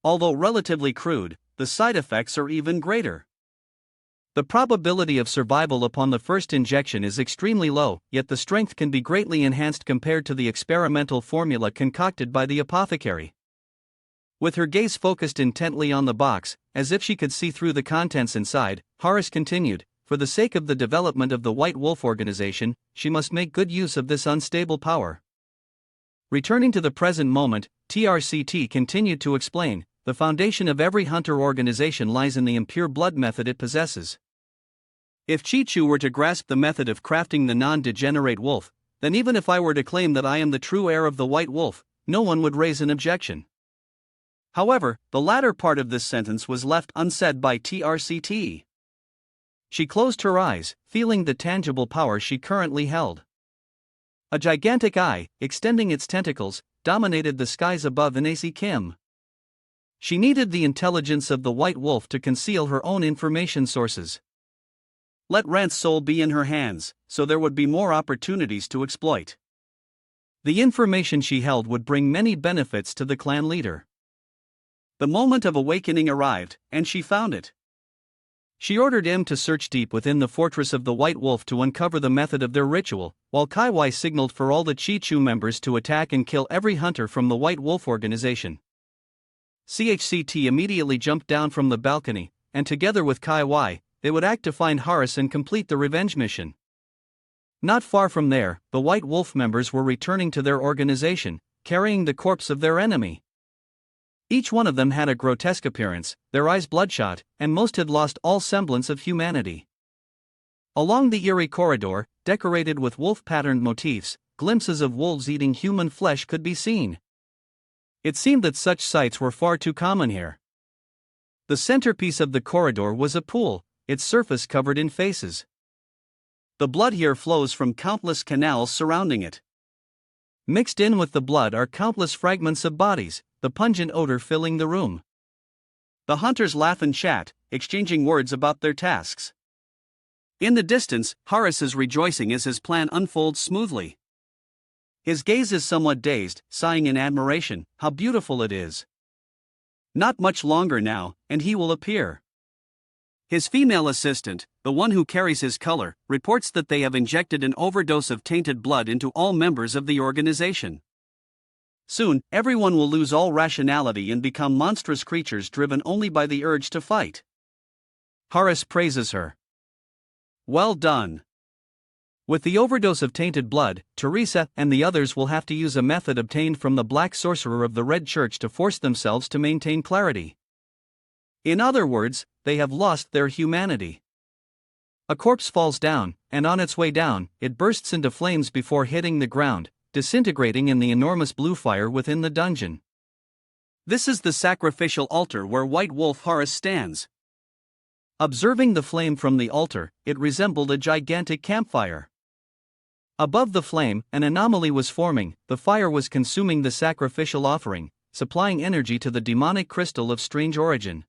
B: Although relatively crude, the side effects are even greater. The probability of survival upon the first injection is extremely low, yet the strength can be greatly enhanced compared to the experimental formula concocted by the apothecary." With her gaze focused intently on the box, as if she could see through the contents inside, Horace continued, "For the sake of the development of the White Wolf organization, she must make good use of this unstable power." Returning to the present moment, TRCT continued to explain, "The foundation of every hunter organization lies in the impure blood method it possesses. If Chi-Chu were to grasp the method of crafting the non-degenerate wolf, then even if I were to claim that I am the true heir of the White Wolf, no one would raise an objection." However, the latter part of this sentence was left unsaid by TRCT. She closed her eyes, feeling the tangible power she currently held. A gigantic eye, extending its tentacles, dominated the skies above NAC Kim. She needed the intelligence of the White Wolf to conceal her own information sources. Let Rant's soul be in her hands, so there would be more opportunities to exploit.
A: The information she held would bring many benefits to the clan leader.
B: The moment of awakening arrived, and she found it.
A: She ordered him to search deep within the fortress of the White Wolf to uncover the method of their ritual, while Kaiwai signaled for all the Chi-Chu members to attack and kill every hunter from the White Wolf organization. CHCT immediately jumped down from the balcony, and together with Kaiwai, they would act to find Haris and complete the revenge mission. Not far from there, the White Wolf members were returning to their organization, carrying the corpse of their enemy. Each one of them had a grotesque appearance, their eyes bloodshot, and most had lost all semblance of humanity. Along the eerie corridor, decorated with wolf-patterned motifs, glimpses of wolves eating human flesh could be seen. It seemed that such sights were far too common here. The centerpiece of the corridor was a pool, its surface covered in faces.
B: The blood here flows from countless canals surrounding it.
A: Mixed in with the blood are countless fragments of bodies, the pungent odor filling the room.
B: The hunters laugh and chat, exchanging words about their tasks. In the distance, Haris is rejoicing as his plan unfolds smoothly. His gaze is somewhat dazed, sighing in admiration, how beautiful it is. Not much longer now, and he will appear. His female assistant, the one who carries his color, reports that they have injected an overdose of tainted blood into all members of the organization. Soon, everyone will lose all rationality and become monstrous creatures driven only by the urge to fight.
A: Haris praises her.
B: Well done.
A: With the overdose of tainted blood, Teresa and the others will have to use a method obtained from the Black Sorcerer of the Red Church to force themselves to maintain clarity.
B: In other words, they have lost their humanity.
A: A corpse falls down, and on its way down, it bursts into flames before hitting the ground, disintegrating in the enormous blue fire within the dungeon.
B: This is the sacrificial altar where White Wolf Haris stands.
A: Observing the flame from the altar, it resembled a gigantic campfire. Above the flame, an anomaly was forming, the fire was consuming the sacrificial offering, supplying energy to the demonic crystal of strange origin.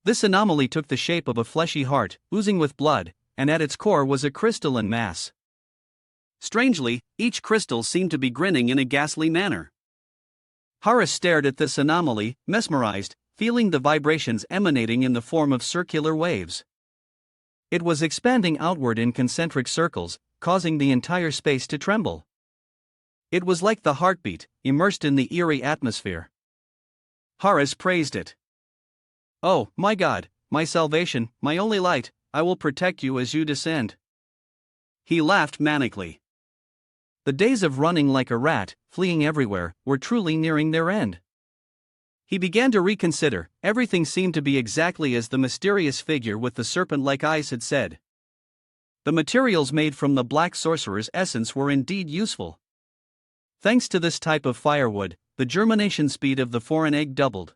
A: This anomaly took the shape of a fleshy heart, oozing with blood, and at its core was a crystalline mass.
B: Strangely, each crystal seemed to be grinning in a ghastly manner.
A: Haris stared at this anomaly, mesmerized, feeling the vibrations emanating in the form of circular waves. It was expanding outward in concentric circles, causing the entire space to tremble. It was like the heartbeat, immersed in the eerie atmosphere.
B: Haris praised it.
A: "Oh, my God, my salvation, my only light, I will protect you as you descend."
B: He laughed manically.
A: The days of running like a rat, fleeing everywhere, were truly nearing their end. He began to reconsider, everything seemed to be exactly as the mysterious figure with the serpent-like eyes had said. The materials made from the Black Sorcerer's essence were indeed useful. Thanks to this type of firewood, the germination speed of the foreign egg doubled.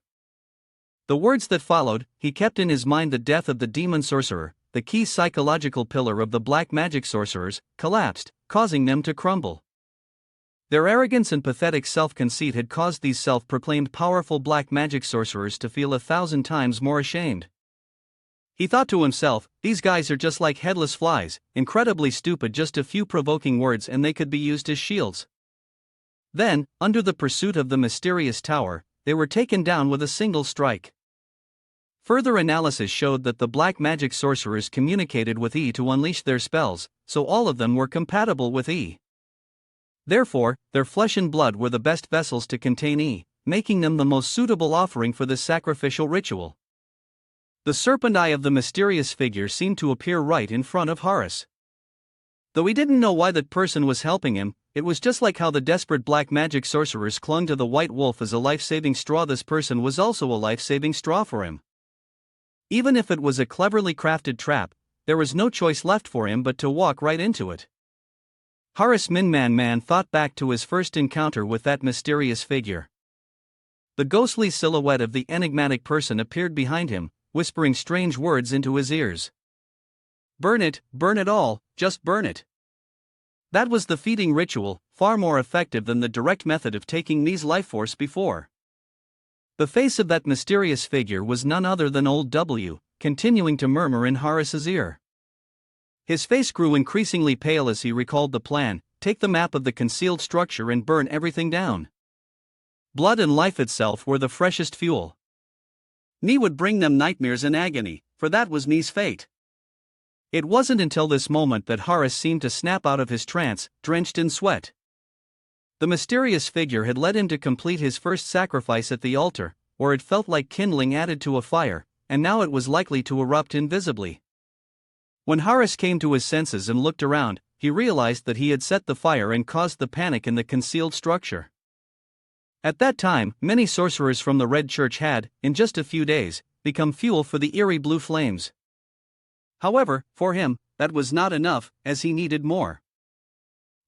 A: The words that followed, he kept in his mind the death of the demon sorcerer, the key psychological pillar of the black magic sorcerers, collapsed, causing them to crumble. Their arrogance and pathetic self-conceit had caused these self-proclaimed powerful black magic sorcerers to feel 1,000 times more ashamed. He thought to himself, these guys are just like headless flies, incredibly stupid, just a few provoking words and they could be used as shields. Then, under the pursuit of the mysterious tower, they were taken down with a single strike. Further analysis showed that the black magic sorcerers communicated with E to unleash their spells, so all of them were compatible with E. Therefore, their flesh and blood were the best vessels to contain E, making them the most suitable offering for this sacrificial ritual. The serpent eye of the mysterious figure seemed to appear right in front of Haris. Though he didn't know why that person was helping him, it was just like how the desperate black magic sorcerers clung to the White Wolf as a life-saving straw. This person was also a life-saving straw for him. Even if it was a cleverly crafted trap, there was no choice left for him but to walk right into it. Haris Man thought back to his first encounter with that mysterious figure. The ghostly silhouette of the enigmatic person appeared behind him, whispering strange words into his ears. Burn it all, just burn it. That was the feeding ritual, far more effective than the direct method of taking Mi's life force before. The face of that mysterious figure was none other than Old W, continuing to murmur in Haris's ear. His face grew increasingly pale as he recalled the plan: take the map of the concealed structure and burn everything down. Blood and life itself were the freshest fuel. Ni would bring them nightmares and agony, for that was Ni's fate. It wasn't until this moment that Horace seemed to snap out of his trance, drenched in sweat. The mysterious figure had led him to complete his first sacrifice at the altar, or it felt like kindling added to a fire, and now it was likely to erupt invisibly. When Horace came to his senses and looked around, he realized that he had set the fire and caused the panic in the concealed structure. At that time, many sorcerers from the Red Church had, in just a few days, become fuel for the eerie blue flames. However, for him, that was not enough, as he needed more.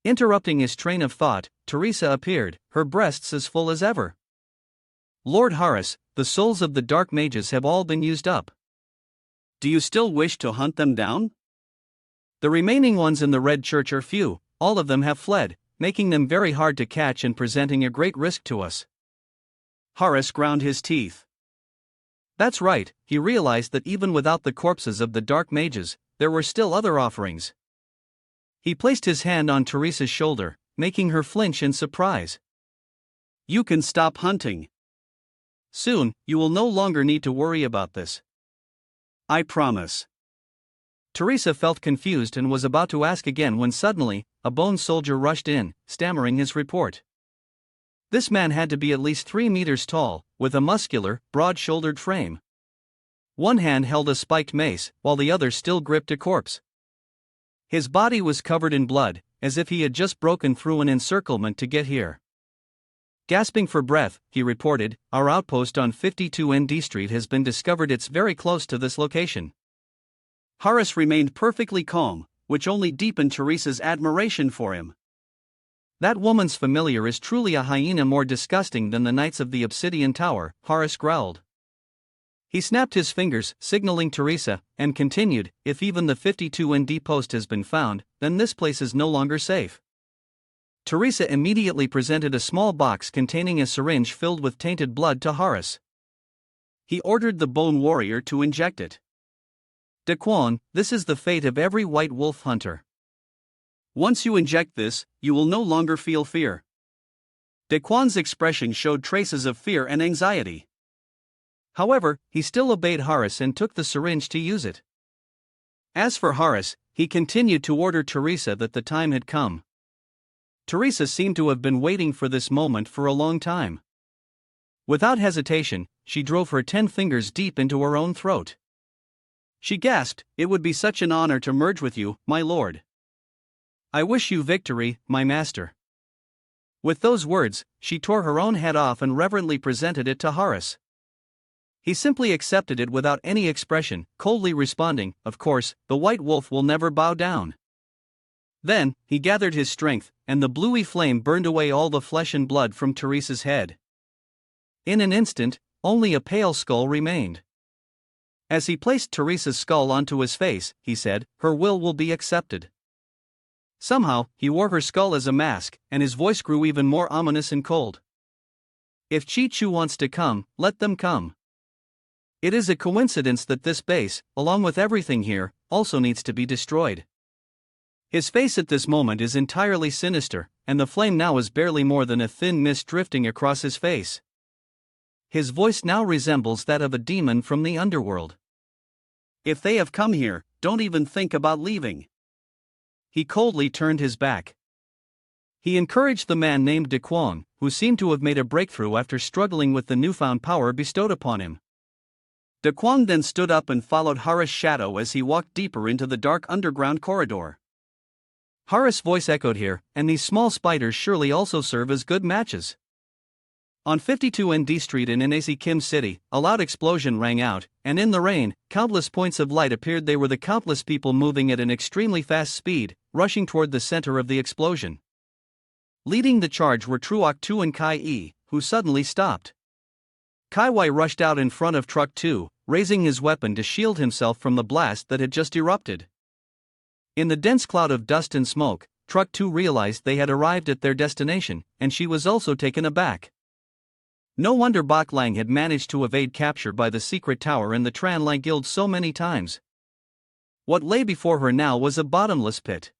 A: Interrupting his train of thought, Teresa appeared, her breasts as full as ever. "Lord Horace, the souls of the dark mages have all been used up. Do you still wish to hunt them down? The remaining ones in the Red Church are few, all of them have fled, making them very hard to catch and presenting a great risk to us." Horace ground his teeth. That's right, he realized that even without the corpses of the dark mages, there were still other offerings. He placed his hand on Teresa's shoulder, making her flinch in surprise. "You can stop hunting. Soon, you will no longer need to worry about this. I promise." Teresa felt confused and was about to ask again when suddenly, a bone soldier rushed in, stammering his report. This man had to be at least 3 meters tall, with a muscular, broad-shouldered frame. One hand held a spiked mace, while the other still gripped a corpse. His body was covered in blood, as if he had just broken through an encirclement to get here. Gasping for breath, he reported, "Our outpost on 52 ND Street has been discovered. It's very close to this location." Horace remained perfectly calm, which only deepened Teresa's admiration for him. "That woman's familiar is truly a hyena, more disgusting than the Knights of the Obsidian Tower," Horace growled. He snapped his fingers, signaling Teresa, and continued, "If even the 52 ND post has been found, then this place is no longer safe." Teresa immediately presented a small box containing a syringe filled with tainted blood to Horace. He ordered the bone warrior to inject it. "Daquan, this is the fate of every white wolf hunter. Once you inject this, you will no longer feel fear." Daquan's expression showed traces of fear and anxiety. However, he still obeyed Horace and took the syringe to use it. As for Horace, he continued to order Teresa that the time had come. Teresa seemed to have been waiting for this moment for a long time. Without hesitation, she drove her 10 fingers deep into her own throat. She gasped, "It would be such an honor to merge with you, my lord. I wish you victory, my master." With those words, she tore her own head off and reverently presented it to Horace. He simply accepted it without any expression, coldly responding, "Of course, the white wolf will never bow down." Then, he gathered his strength, and the bluey flame burned away all the flesh and blood from Teresa's head. In an instant, only a pale skull remained. As he placed Teresa's skull onto his face, he said, "Her will be accepted." Somehow, he wore her skull as a mask, and his voice grew even more ominous and cold. "If Chi-Chu wants to come, let them come. It is a coincidence that this base, along with everything here, also needs to be destroyed." His face at this moment is entirely sinister, and the flame now is barely more than a thin mist drifting across his face. His voice now resembles that of a demon from the underworld. "If they have come here, don't even think about leaving." He coldly turned his back. He encouraged the man named Daquan, who seemed to have made a breakthrough after struggling with the newfound power bestowed upon him. Daquan then stood up and followed Horace's shadow as he walked deeper into the dark underground corridor. Horace's voice echoed here, and these small spiders surely also serve as good matches. On 52 ND Street in Inasi Kim City, a loud explosion rang out, and in the rain, countless points of light appeared. They were the countless people moving at an extremely fast speed, rushing toward the center of the explosion. Leading the charge were Truoc 2 and Kai E, who suddenly stopped. Kai Y rushed out in front of Truck 2, raising his weapon to shield himself from the blast that had just erupted. In the dense cloud of dust and smoke, Truck 2 realized they had arrived at their destination, and she was also taken aback. No wonder Bak Lang had managed to evade capture by the secret tower and the Tran Lang Guild so many times. What lay before her now was a bottomless pit.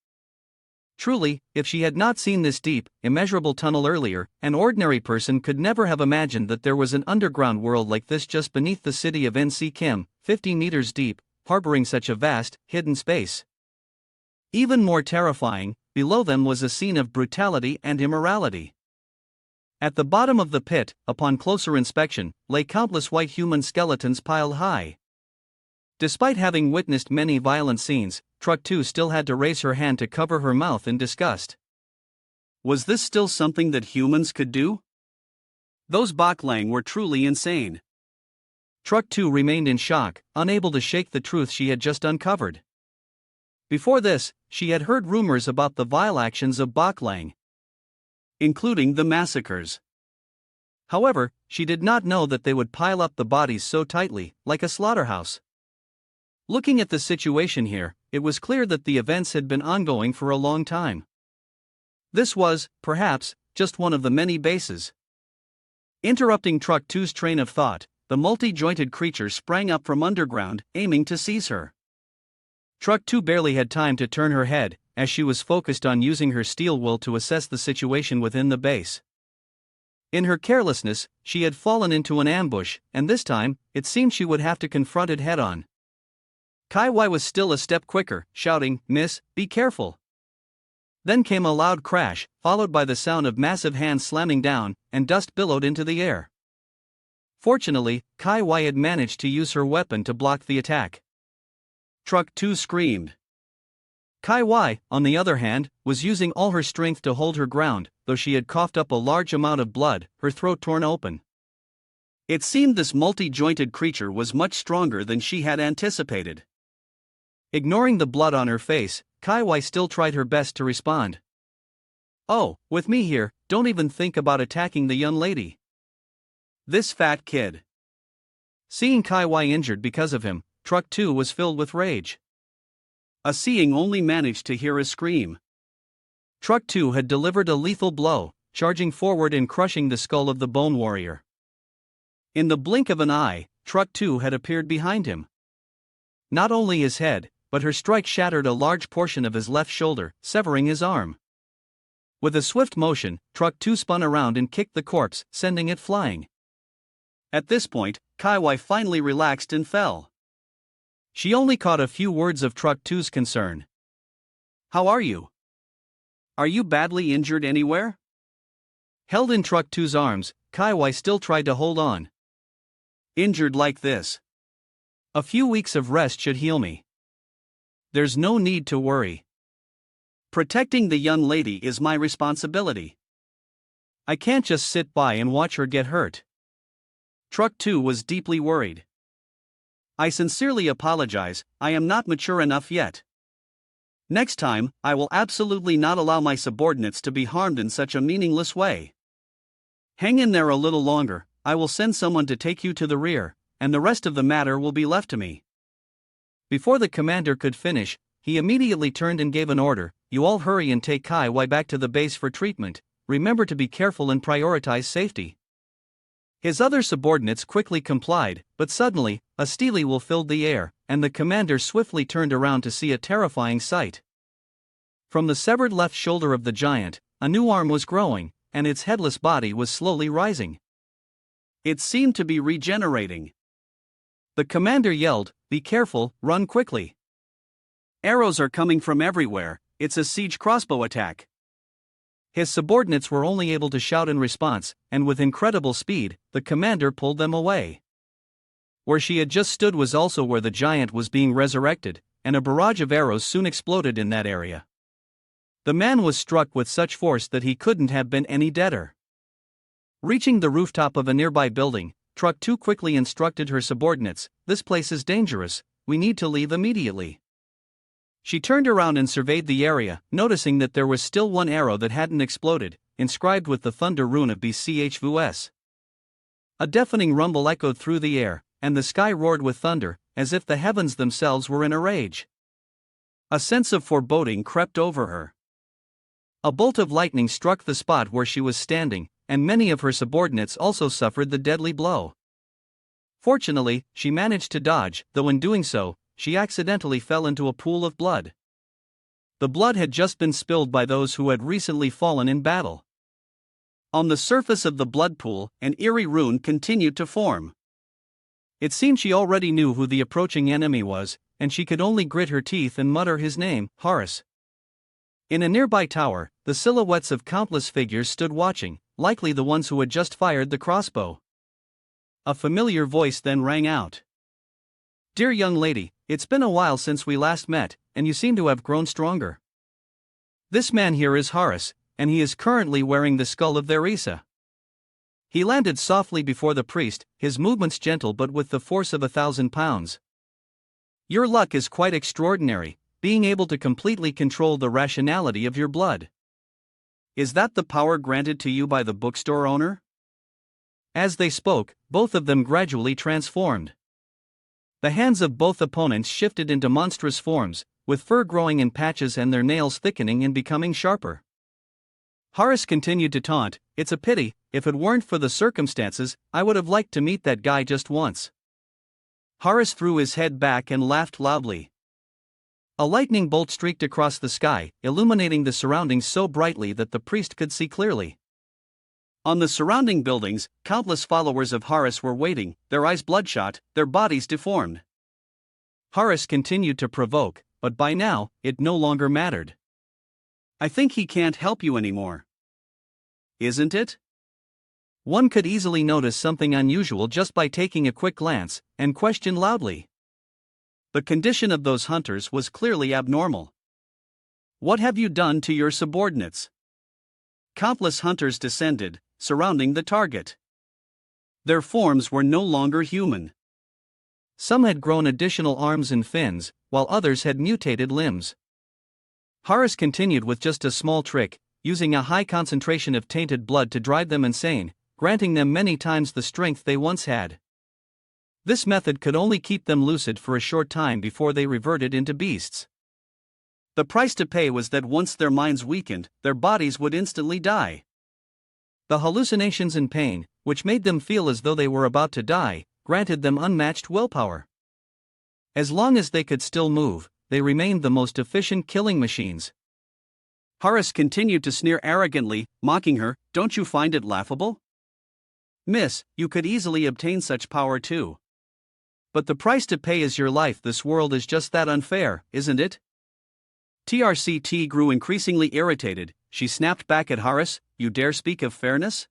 A: Truly, if she had not seen this deep, immeasurable tunnel earlier, an ordinary person could never have imagined that there was an underground world like this just beneath the city of NC Kim, 50 meters deep, harboring such a vast, hidden space. Even more terrifying, below them was a scene of brutality and immorality. At the bottom of the pit, upon closer inspection, lay countless white human skeletons piled high. Despite having witnessed many violent scenes, Truck 2 still had to raise her hand to cover her mouth in disgust. Was this still something that humans could do? Those Baklang were truly insane. Truck 2 remained in shock, unable to shake the truth she had just uncovered. Before this, she had heard rumors about the vile actions of Baklang, including the massacres. However, she did not know that they would pile up the bodies so tightly, like a slaughterhouse. Looking at the situation here, it was clear that the events had been ongoing for a long time. This was, perhaps, just one of the many bases. Interrupting Truck 2's train of thought, the multi-jointed creature sprang up from underground, aiming to seize her. Truck 2 barely had time to turn her head, as she was focused on using her steel will to assess the situation within the base. In her carelessness, she had fallen into an ambush, and this time, it seemed she would have to confront it head-on. Kai Wai was still a step quicker, shouting, "Miss, be careful." Then came a loud crash, followed by the sound of massive hands slamming down, and dust billowed into the air. Fortunately, Kai Wai had managed to use her weapon to block the attack. Truck 2 screamed. Kai Wai, on the other hand, was using all her strength to hold her ground, though she had coughed up a large amount of blood, her throat torn open. It seemed this multi-jointed creature was much stronger than she had anticipated. Ignoring the blood on her face, Kai Wai still tried her best to respond. "Oh, with me here, don't even think about attacking the young lady. This fat kid." Seeing Kai Wai injured because of him, Truck 2 was filled with rage. Seeing only managed to hear a scream. Truck 2 had delivered a lethal blow, charging forward and crushing the skull of the bone warrior. In the blink of an eye, Truck 2 had appeared behind him. Not only his head, but her strike shattered a large portion of his left shoulder, severing his arm. With a swift motion, Truck 2 spun around and kicked the corpse, sending it flying. At this point, Kai Wai finally relaxed and fell. She only caught a few words of Truck 2's concern. "How are you? Are you badly injured anywhere?" Held in Truck 2's arms, Kai Wai still tried to hold on. "Injured like this? A few weeks of rest should heal me. There's no need to worry. Protecting the young lady is my responsibility. I can't just sit by and watch her get hurt." Truck 2 was deeply worried. "I sincerely apologize, I am not mature enough yet. Next time, I will absolutely not allow my subordinates to be harmed in such a meaningless way. Hang in there a little longer, I will send someone to take you to the rear, and the rest of the matter will be left to me." Before the commander could finish, he immediately turned and gave an order: "You all hurry and take Kai Wai back to the base for treatment. Remember to be careful and prioritize safety." His other subordinates quickly complied, but suddenly, a steely will filled the air, and the commander swiftly turned around to see a terrifying sight. From the severed left shoulder of the giant, a new arm was growing, and its headless body was slowly rising. It seemed to be regenerating. The commander yelled, "Be careful, run quickly. Arrows are coming from everywhere, it's a siege crossbow attack." His subordinates were only able to shout in response, and with incredible speed, the commander pulled them away. Where she had just stood was also where the giant was being resurrected, and a barrage of arrows soon exploded in that area. The man was struck with such force that he couldn't have been any deader. Reaching the rooftop of a nearby building, Truck 2 quickly instructed her subordinates, "This place is dangerous, we need to leave immediately." She turned around and surveyed the area, noticing that there was still one arrow that hadn't exploded, inscribed with the thunder rune of BCHVS. A deafening rumble echoed through the air, and the sky roared with thunder, as if the heavens themselves were in a rage. A sense of foreboding crept over her. A bolt of lightning struck the spot where she was standing, and many of her subordinates also suffered the deadly blow. Fortunately, she managed to dodge, though in doing so, she accidentally fell into a pool of blood. The blood had just been spilled by those who had recently fallen in battle. On the surface of the blood pool, an eerie rune continued to form. It seemed she already knew who the approaching enemy was, and she could only grit her teeth and mutter his name, Horus. In a nearby tower, the silhouettes of countless figures stood watching, likely the ones who had just fired the crossbow. A familiar voice then rang out. "Dear young lady, it's been a while since we last met, and you seem to have grown stronger. This man here is Horus, and he is currently wearing the skull of their Isa." He landed softly before the priest, his movements gentle but with the force of 1,000 pounds. "Your luck is quite extraordinary, being able to completely control the rationality of your blood. Is that the power granted to you by the bookstore owner?" As they spoke, both of them gradually transformed. The hands of both opponents shifted into monstrous forms, with fur growing in patches and their nails thickening and becoming sharper. Horus continued to taunt, "It's a pity, if it weren't for the circumstances, I would have liked to meet that guy just once." Horus threw his head back and laughed loudly. A lightning bolt streaked across the sky, illuminating the surroundings so brightly that the priest could see clearly. On the surrounding buildings, countless followers of Horus were waiting, their eyes bloodshot, their bodies deformed. Horus continued to provoke, but by now, it no longer mattered. "I think he can't help you anymore. Isn't it?" One could easily notice something unusual just by taking a quick glance, and question loudly. The condition of those hunters was clearly abnormal. "What have you done to your subordinates?" Countless hunters descended, surrounding the target. Their forms were no longer human. Some had grown additional arms and fins, while others had mutated limbs. Horus continued with just a small trick, using a high concentration of tainted blood to drive them insane, granting them many times the strength they once had. This method could only keep them lucid for a short time before they reverted into beasts. The price to pay was that once their minds weakened, their bodies would instantly die. The hallucinations and pain, which made them feel as though they were about to die, granted them unmatched willpower. As long as they could still move, they remained the most efficient killing machines. Horus continued to sneer arrogantly, mocking her, "Don't you find it laughable? Miss, you could easily obtain such power too. But the price to pay is your life. This world is just that unfair, isn't it?" TRCT grew increasingly irritated. She snapped back at Horus, "You dare speak of fairness?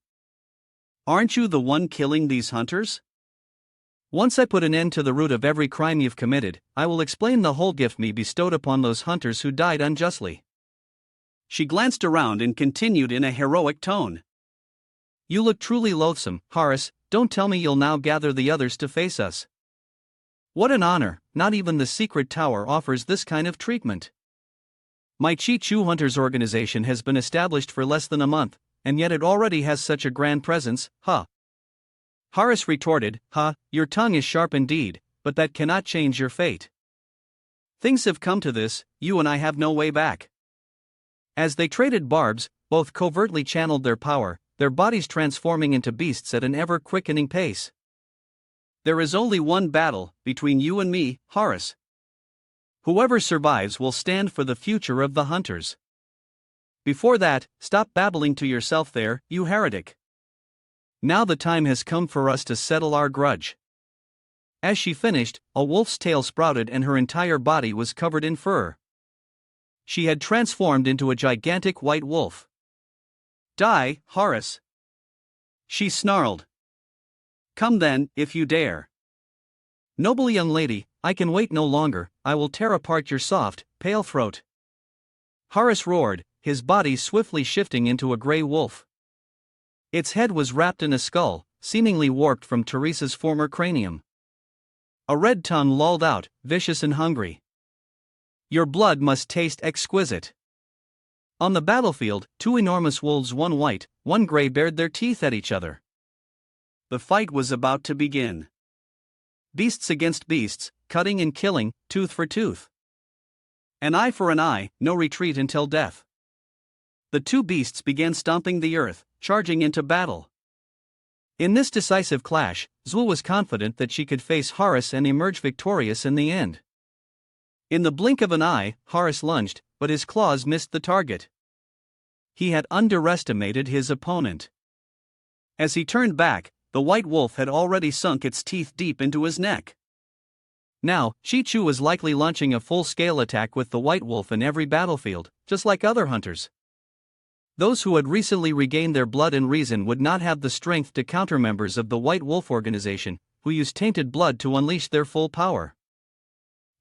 A: Aren't you the one killing these hunters? Once I put an end to the root of every crime you've committed, I will explain the whole gift me bestowed upon those hunters who died unjustly." She glanced around and continued in a heroic tone. "You look truly loathsome, Horus. Don't tell me you'll now gather the others to face us. What an honor, not even the secret tower offers this kind of treatment. My Chi-Chu Hunters organization has been established for less than a month, and yet it already has such a grand presence, huh?" Horus retorted, Your tongue is sharp indeed, but that cannot change your fate. Things have come to this, you and I have no way back." As they traded barbs, both covertly channeled their power, their bodies transforming into beasts at an ever-quickening pace. "There is only one battle, between you and me, Horus. Whoever survives will stand for the future of the hunters. Before that, stop babbling to yourself there, you heretic. Now the time has come for us to settle our grudge." As she finished, a wolf's tail sprouted and her entire body was covered in fur. She had transformed into a gigantic white wolf. "Die, Horus!" she snarled. "Come then, if you dare." "Noble young lady, I can wait no longer. I will tear apart your soft, pale throat." Horus roared, his body swiftly shifting into a gray wolf. Its head was wrapped in a skull, seemingly warped from Teresa's former cranium. A red tongue lolled out, vicious and hungry. "Your blood must taste exquisite." On the battlefield, two enormous wolves, one white, one gray, bared their teeth at each other. The fight was about to begin. Beasts against beasts, cutting and killing, tooth for tooth. An eye for an eye, no retreat until death. The two beasts began stomping the earth, charging into battle. In this decisive clash, Zul was confident that she could face Horus and emerge victorious in the end. In the blink of an eye, Horace lunged, but his claws missed the target. He had underestimated his opponent. As he turned back, the white wolf had already sunk its teeth deep into his neck. Now, Chi-Chu was likely launching a full-scale attack with the white wolf in every battlefield, just like other hunters. Those who had recently regained their blood and reason would not have the strength to counter members of the White Wolf organization, who use tainted blood to unleash their full power.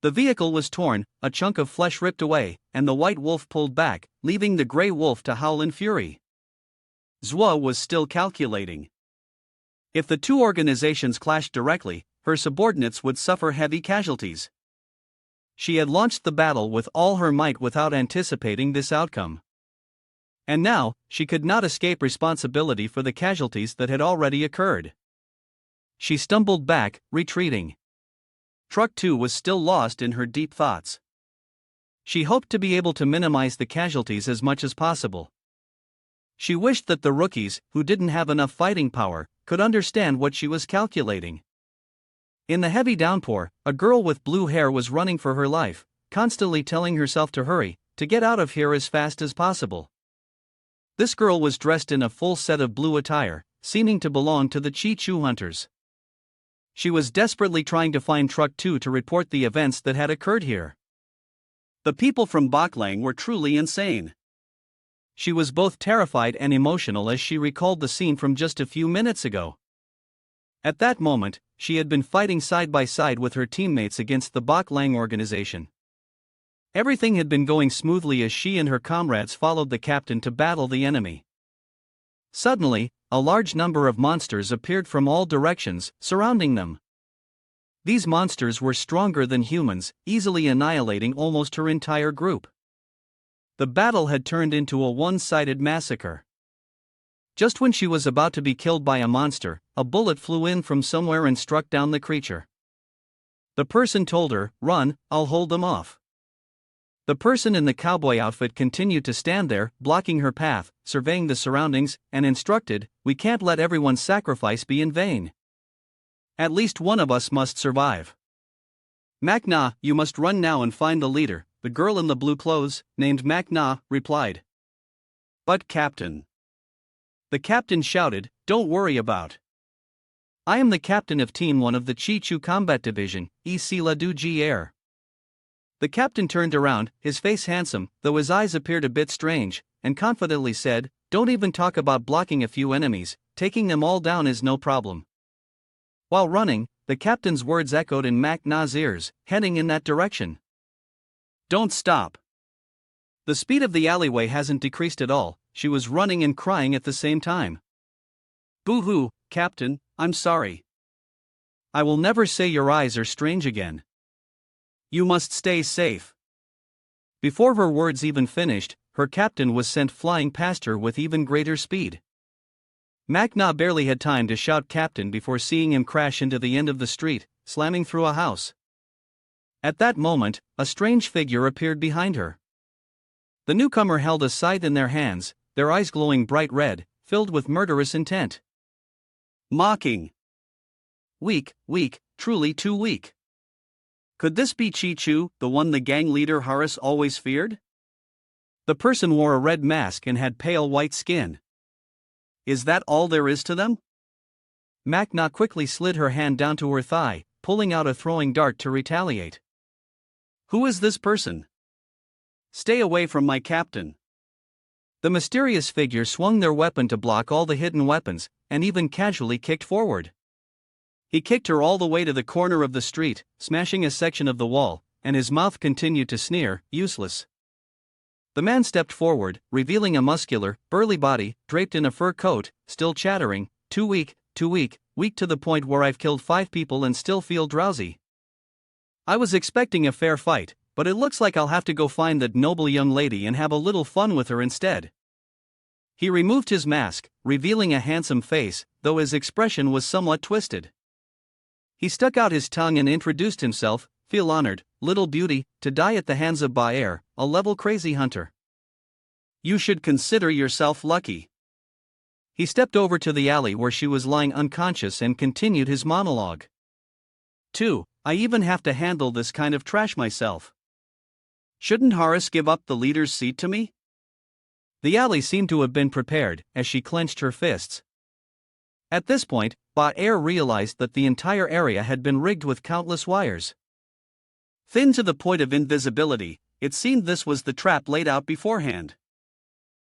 A: The vehicle was torn, a chunk of flesh ripped away, and the white wolf pulled back, leaving the gray wolf to howl in fury. Zhuo was still calculating. If the two organizations clashed directly, her subordinates would suffer heavy casualties. She had launched the battle with all her might without anticipating this outcome. And now, she could not escape responsibility for the casualties that had already occurred. She stumbled back, retreating. Truck 2 was still lost in her deep thoughts. She hoped to be able to minimize the casualties as much as possible. She wished that the rookies, who didn't have enough fighting power, could understand what she was calculating. In the heavy downpour, a girl with blue hair was running for her life, constantly telling herself to hurry, to get out of here as fast as possible. This girl was dressed in a full set of blue attire, seeming to belong to the Chi-Chu hunters. She was desperately trying to find Truck 2 to report the events that had occurred here. The people from Baklang were truly insane. She was both terrified and emotional as she recalled the scene from just a few minutes ago. At that moment, she had been fighting side by side with her teammates against the Baklang organization. Everything had been going smoothly as she and her comrades followed the captain to battle the enemy. Suddenly, a large number of monsters appeared from all directions, surrounding them. These monsters were stronger than humans, easily annihilating almost her entire group. The battle had turned into a one-sided massacre. Just when she was about to be killed by a monster, a bullet flew in from somewhere and struck down the creature. The person told her, "Run, I'll hold them off." The person in the cowboy outfit continued to stand there, blocking her path, surveying the surroundings, and instructed, "We can't let everyone's sacrifice be in vain. At least one of us must survive. Manhwa, you must run now and find the leader," the girl in the blue clothes, named Manhwa, replied. "But Captain," the captain shouted, "don't worry about. I am the captain of Team 1 of the Chi-Chu Combat Division, ici la du Air." The captain turned around, his face handsome, though his eyes appeared a bit strange, and confidently said, "Don't even talk about blocking a few enemies, taking them all down is no problem." While running, the captain's words echoed in Manhwa's ears, heading in that direction. "Don't stop." The speed of the alleyway hasn't decreased at all, she was running and crying at the same time. "Boo-hoo, Captain, I'm sorry. I will never say your eyes are strange again. You must stay safe." Before her words even finished, her captain was sent flying past her with even greater speed. Manhwa barely had time to shout "Captain" before seeing him crash into the end of the street, slamming through a house. At that moment, a strange figure appeared behind her. The newcomer held a scythe in their hands, their eyes glowing bright red, filled with murderous intent. Mocking. Weak, truly too weak. Could this be Chi-Chu, the one the gang leader Horace always feared? The person wore a red mask and had pale white skin. Is that all there is to them? Manhwa quickly slid her hand down to her thigh, pulling out a throwing dart to retaliate. Who is this person? Stay away from my captain. The mysterious figure swung their weapon to block all the hidden weapons, and even casually kicked forward. He kicked her all the way to the corner of the street, smashing a section of the wall, and his mouth continued to sneer, "Useless." The man stepped forward, revealing a muscular, burly body, draped in a fur coat, still chattering, too weak to the point where I've killed 5 people and still feel drowsy. I was expecting a fair fight, but it looks like I'll have to go find that noble young lady and have a little fun with her instead." He removed his mask, revealing a handsome face, though his expression was somewhat twisted. He stuck out his tongue and introduced himself, "Feel honored, little beauty, to die at the hands of Baer, a level crazy hunter. You should consider yourself lucky." He stepped over to the alley where she was lying unconscious and continued his monologue. "2. I even have to handle this kind of trash myself.
B: Shouldn't Horace give up the leader's seat to me?
A: The alley seemed to have been prepared, as she clenched her fists. At this point, Ba Air realized that the entire area had been rigged with countless wires.
B: Thin to the point of invisibility, it seemed this was the trap laid out beforehand.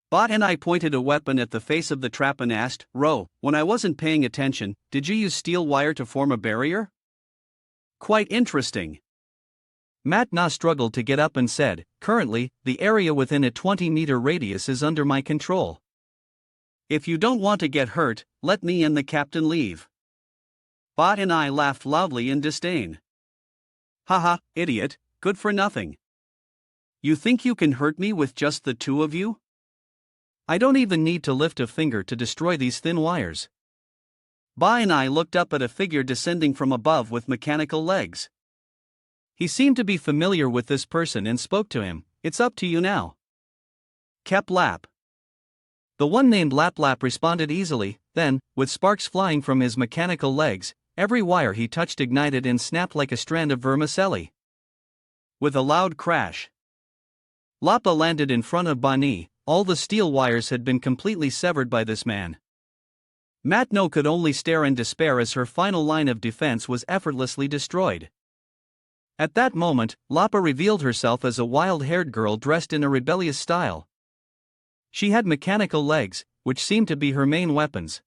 B: Ba and I pointed a weapon at the face of the trap and asked, Ro, when I wasn't paying attention, did you use steel wire to form a barrier? Quite interesting.
A: Mat Na struggled to get up and said, currently, the area within a 20-meter radius is under my control.
B: If you don't want to get hurt, let me and the captain leave. Ba and I laughed loudly in disdain. Haha, idiot, good for nothing. You think you can hurt me with just the two of you?
A: I don't even need to lift a finger to destroy these thin wires.
B: Ba and I looked up at a figure descending from above with mechanical legs.
A: He seemed to be familiar with this person and spoke to him. It's up to you now.
B: Kep Lap.
A: The one named Lap Lap responded easily, then, with sparks flying from his mechanical legs, every wire he touched ignited and snapped like a strand of vermicelli.
B: With a loud crash,
A: Lapa landed in front of Bani. All the steel wires had been completely severed by this man.
B: Matno could only stare in despair as her final line of defense was effortlessly destroyed.
A: At that moment, Lapa revealed herself as a wild-haired girl dressed in a rebellious style. She had mechanical legs, which seemed to be her main weapons.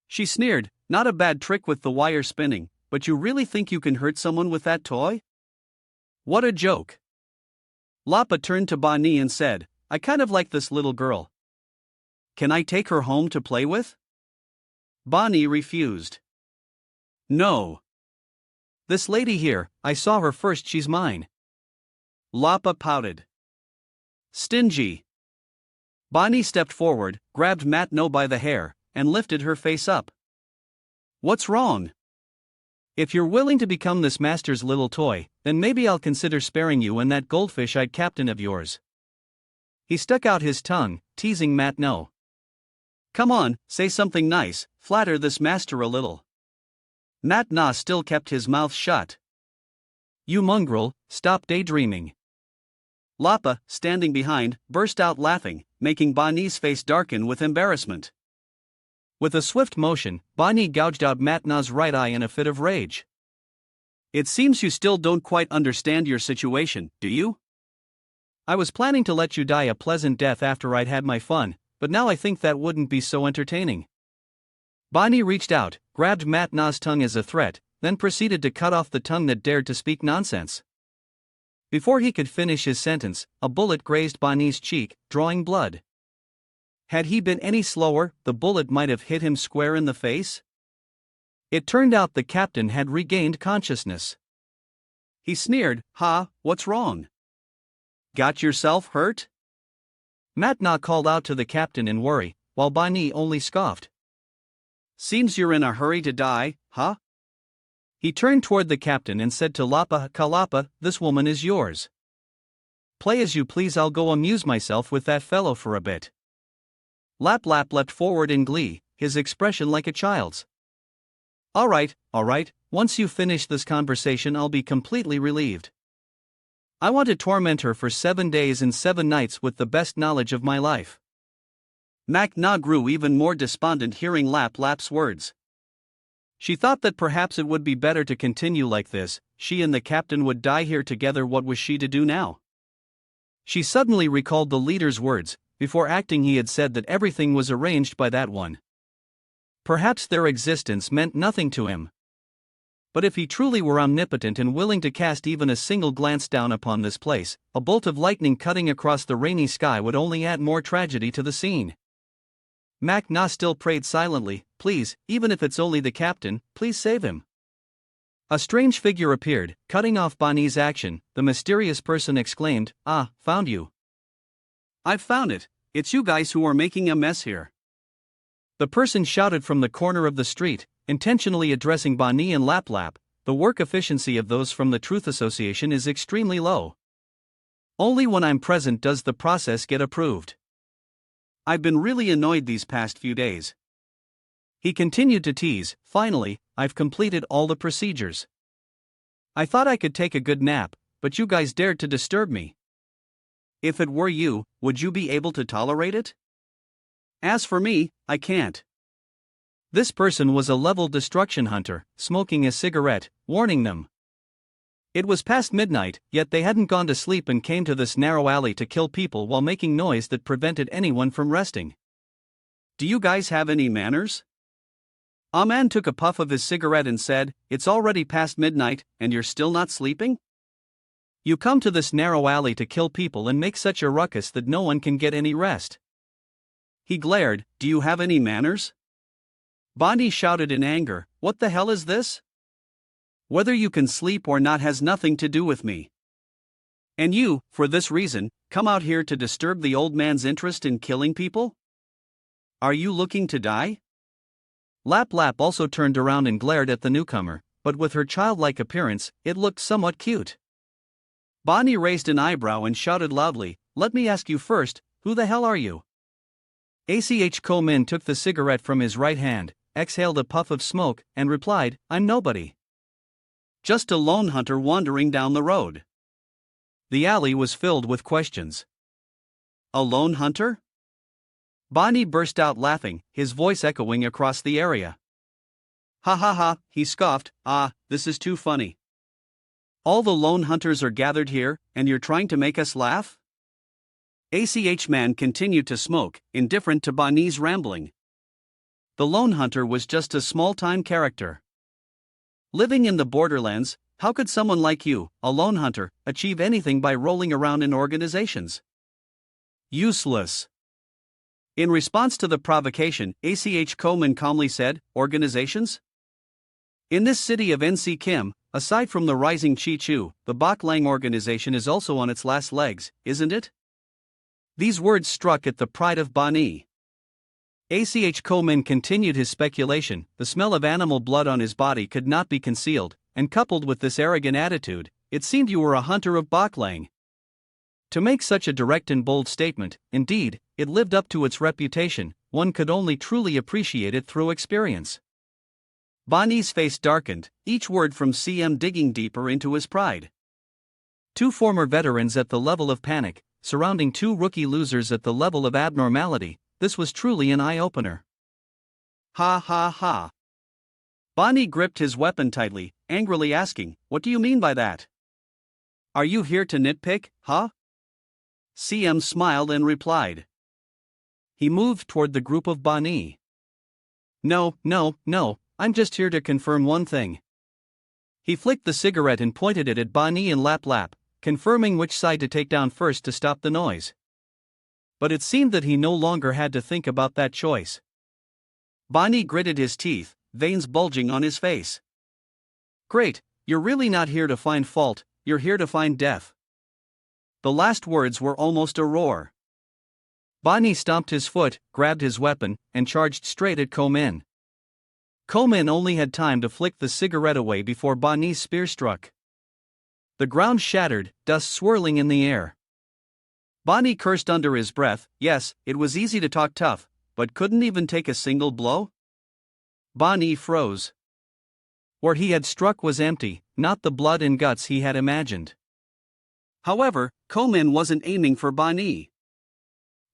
B: She sneered, not a bad trick with the wire spinning, but you really think you can hurt someone with that toy? What a joke. Lapa turned to Bani and said, I kind of like this little girl. Can I take her home to play with? Bani refused. No.
A: This lady here, I saw her first, she's mine.
B: Lapa pouted. Stingy. Bani stepped forward, grabbed Matno by the hair, and lifted her face up. What's wrong?
A: If you're willing to become this master's little toy, then maybe I'll consider sparing you and that goldfish-eyed captain of yours. He stuck out his tongue, teasing Matno.
B: Come on, say something nice, flatter this master a little. Matna still kept his mouth shut.
A: You mongrel, stop daydreaming.
B: Lapa, standing behind, burst out laughing, making Bani's face darken with embarrassment.
A: With a swift motion, Bani gouged out Matna's right eye in a fit of rage.
B: It seems you still don't quite understand your situation, do you?
A: I was planning to let you die a pleasant death after I'd had my fun, but now I think that wouldn't be so entertaining. Bani reached out, grabbed Matna's tongue as a threat, then proceeded to cut off the tongue that dared to speak nonsense. Before he could finish his sentence, a bullet grazed Bani's cheek, drawing blood. Had he been any slower, the bullet might have hit him square in the face. It turned out the captain had regained consciousness.
B: He sneered, Ha, what's wrong? Got yourself hurt?
A: Matna called out to the captain in worry, while Bani only scoffed.
B: Seems you're in a hurry to die, huh?
A: He turned toward the captain and said to Lapa, Kalapa, this woman is yours. Play as you please, I'll go amuse myself with that fellow for a bit. Lap Lap leapt forward in glee, his expression like a child's. All right, once you finish this conversation I'll be completely relieved. I want to torment her for 7 days and 7 nights with the best knowledge of my life.
B: Mac Na grew even more despondent hearing Lap Lap's words.
A: She thought that perhaps it would be better to continue like this, she and the captain would die here together. What was she to do now? She suddenly recalled the leader's words. Before acting he had said that everything was arranged by that one. Perhaps their existence meant nothing to him. But if he truly were omnipotent and willing to cast even a single glance down upon this place, a bolt of lightning cutting across the rainy sky would only add more tragedy to the scene. Mac Na still prayed silently, please, even if it's only the captain, please save him. A strange figure appeared, cutting off Bani's action. The mysterious person exclaimed, Ah, found you.
B: I've found it, it's you guys who are making a mess here.
A: The person shouted from the corner of the street, intentionally addressing Bani and Lap Lap. The work efficiency of those from the Truth Association is extremely low. Only when I'm present does the process get approved.
B: I've been really annoyed these past few days.
A: He continued to tease. Finally, I've completed all the procedures. I thought I could take a good nap, but you guys dared to disturb me.
B: If it were you, would you be able to tolerate it? As for me, I can't.
A: This person was a level destruction hunter, smoking a cigarette, warning them. It was past midnight, yet they hadn't gone to sleep and came to this narrow alley to kill people while making noise that prevented anyone from resting.
B: Do you guys have any manners? A man took a puff of his cigarette and said, "It's already past midnight, and you're still not sleeping?
A: You come to this narrow alley to kill people and make such a ruckus that no one can get any rest."
B: He glared, "Do you have any manners?" Bonnie shouted in anger, "What the hell is this? Whether you can sleep or not has nothing to do with me. And you, for this reason, come out here to disturb the old man's interest in killing people? Are you looking to die?"
A: Lap Lap also turned around and glared at the newcomer, but with her childlike appearance, it looked somewhat cute.
B: Bonnie raised an eyebrow and shouted loudly, "Let me ask you first, who the hell are you?"
A: Ko-min took the cigarette from his right hand, exhaled a puff of smoke, and replied, "I'm nobody.
B: Just a lone hunter wandering down the road."
A: The alley was filled with questions.
B: A lone hunter? Bonnie burst out laughing, his voice echoing across the area. "Ha ha ha," he scoffed, "ah, this is too funny. All the lone hunters are gathered here, and you're trying to make us laugh?" Man continued to smoke, indifferent to Bonnie's rambling. The lone hunter was just a small-time character. Living in the borderlands, how could someone like you, a lone hunter, achieve anything by rolling around in organizations? Useless. In response to the provocation, Ko-min calmly said, "Organizations? In this city of NC Kim, aside from the rising Chi-Chu, the Bok Lang organization is also on its last legs, isn't it?" These words struck at the pride of Bonnie.
A: Ko-min continued his speculation. The smell of animal blood on his body could not be concealed, and coupled with this arrogant attitude, it seemed you were a hunter of Bok Lang. To make such a direct and bold statement, indeed, it lived up to its reputation, one could only truly appreciate it through experience.
B: Bonnie's face darkened, each word from CM digging deeper into his pride.
A: Two former veterans at the level of panic, surrounding two rookie losers at the level of abnormality, this was truly an eye-opener.
B: Ha ha ha. Bonnie gripped his weapon tightly, angrily asking, "What do you mean by that? Are you here to nitpick, huh?" CM smiled and replied.
A: He moved toward the group of Bonnie. No, I'm just here to confirm one thing." He flicked the cigarette and pointed it at Bonnie and Lap Lap, confirming which side to take down first to stop the noise. But it seemed that he no longer had to think about that choice.
B: Bonnie gritted his teeth, veins bulging on his face. "Great, you're really not here to find fault, you're here to find death." The last words were almost a roar.
A: Bonnie stomped his foot, grabbed his weapon, and charged straight at Ko-min. Ko-min only had time to flick the cigarette away before Bonnie's spear struck. The ground shattered, dust swirling in the air.
B: Bonnie cursed under his breath. Yes, it was easy to talk tough, but couldn't even take a single blow? Bonnie froze.
A: Where he had struck was empty, not the blood and guts he had imagined.
B: However, Ko-min wasn't aiming for Bonnie.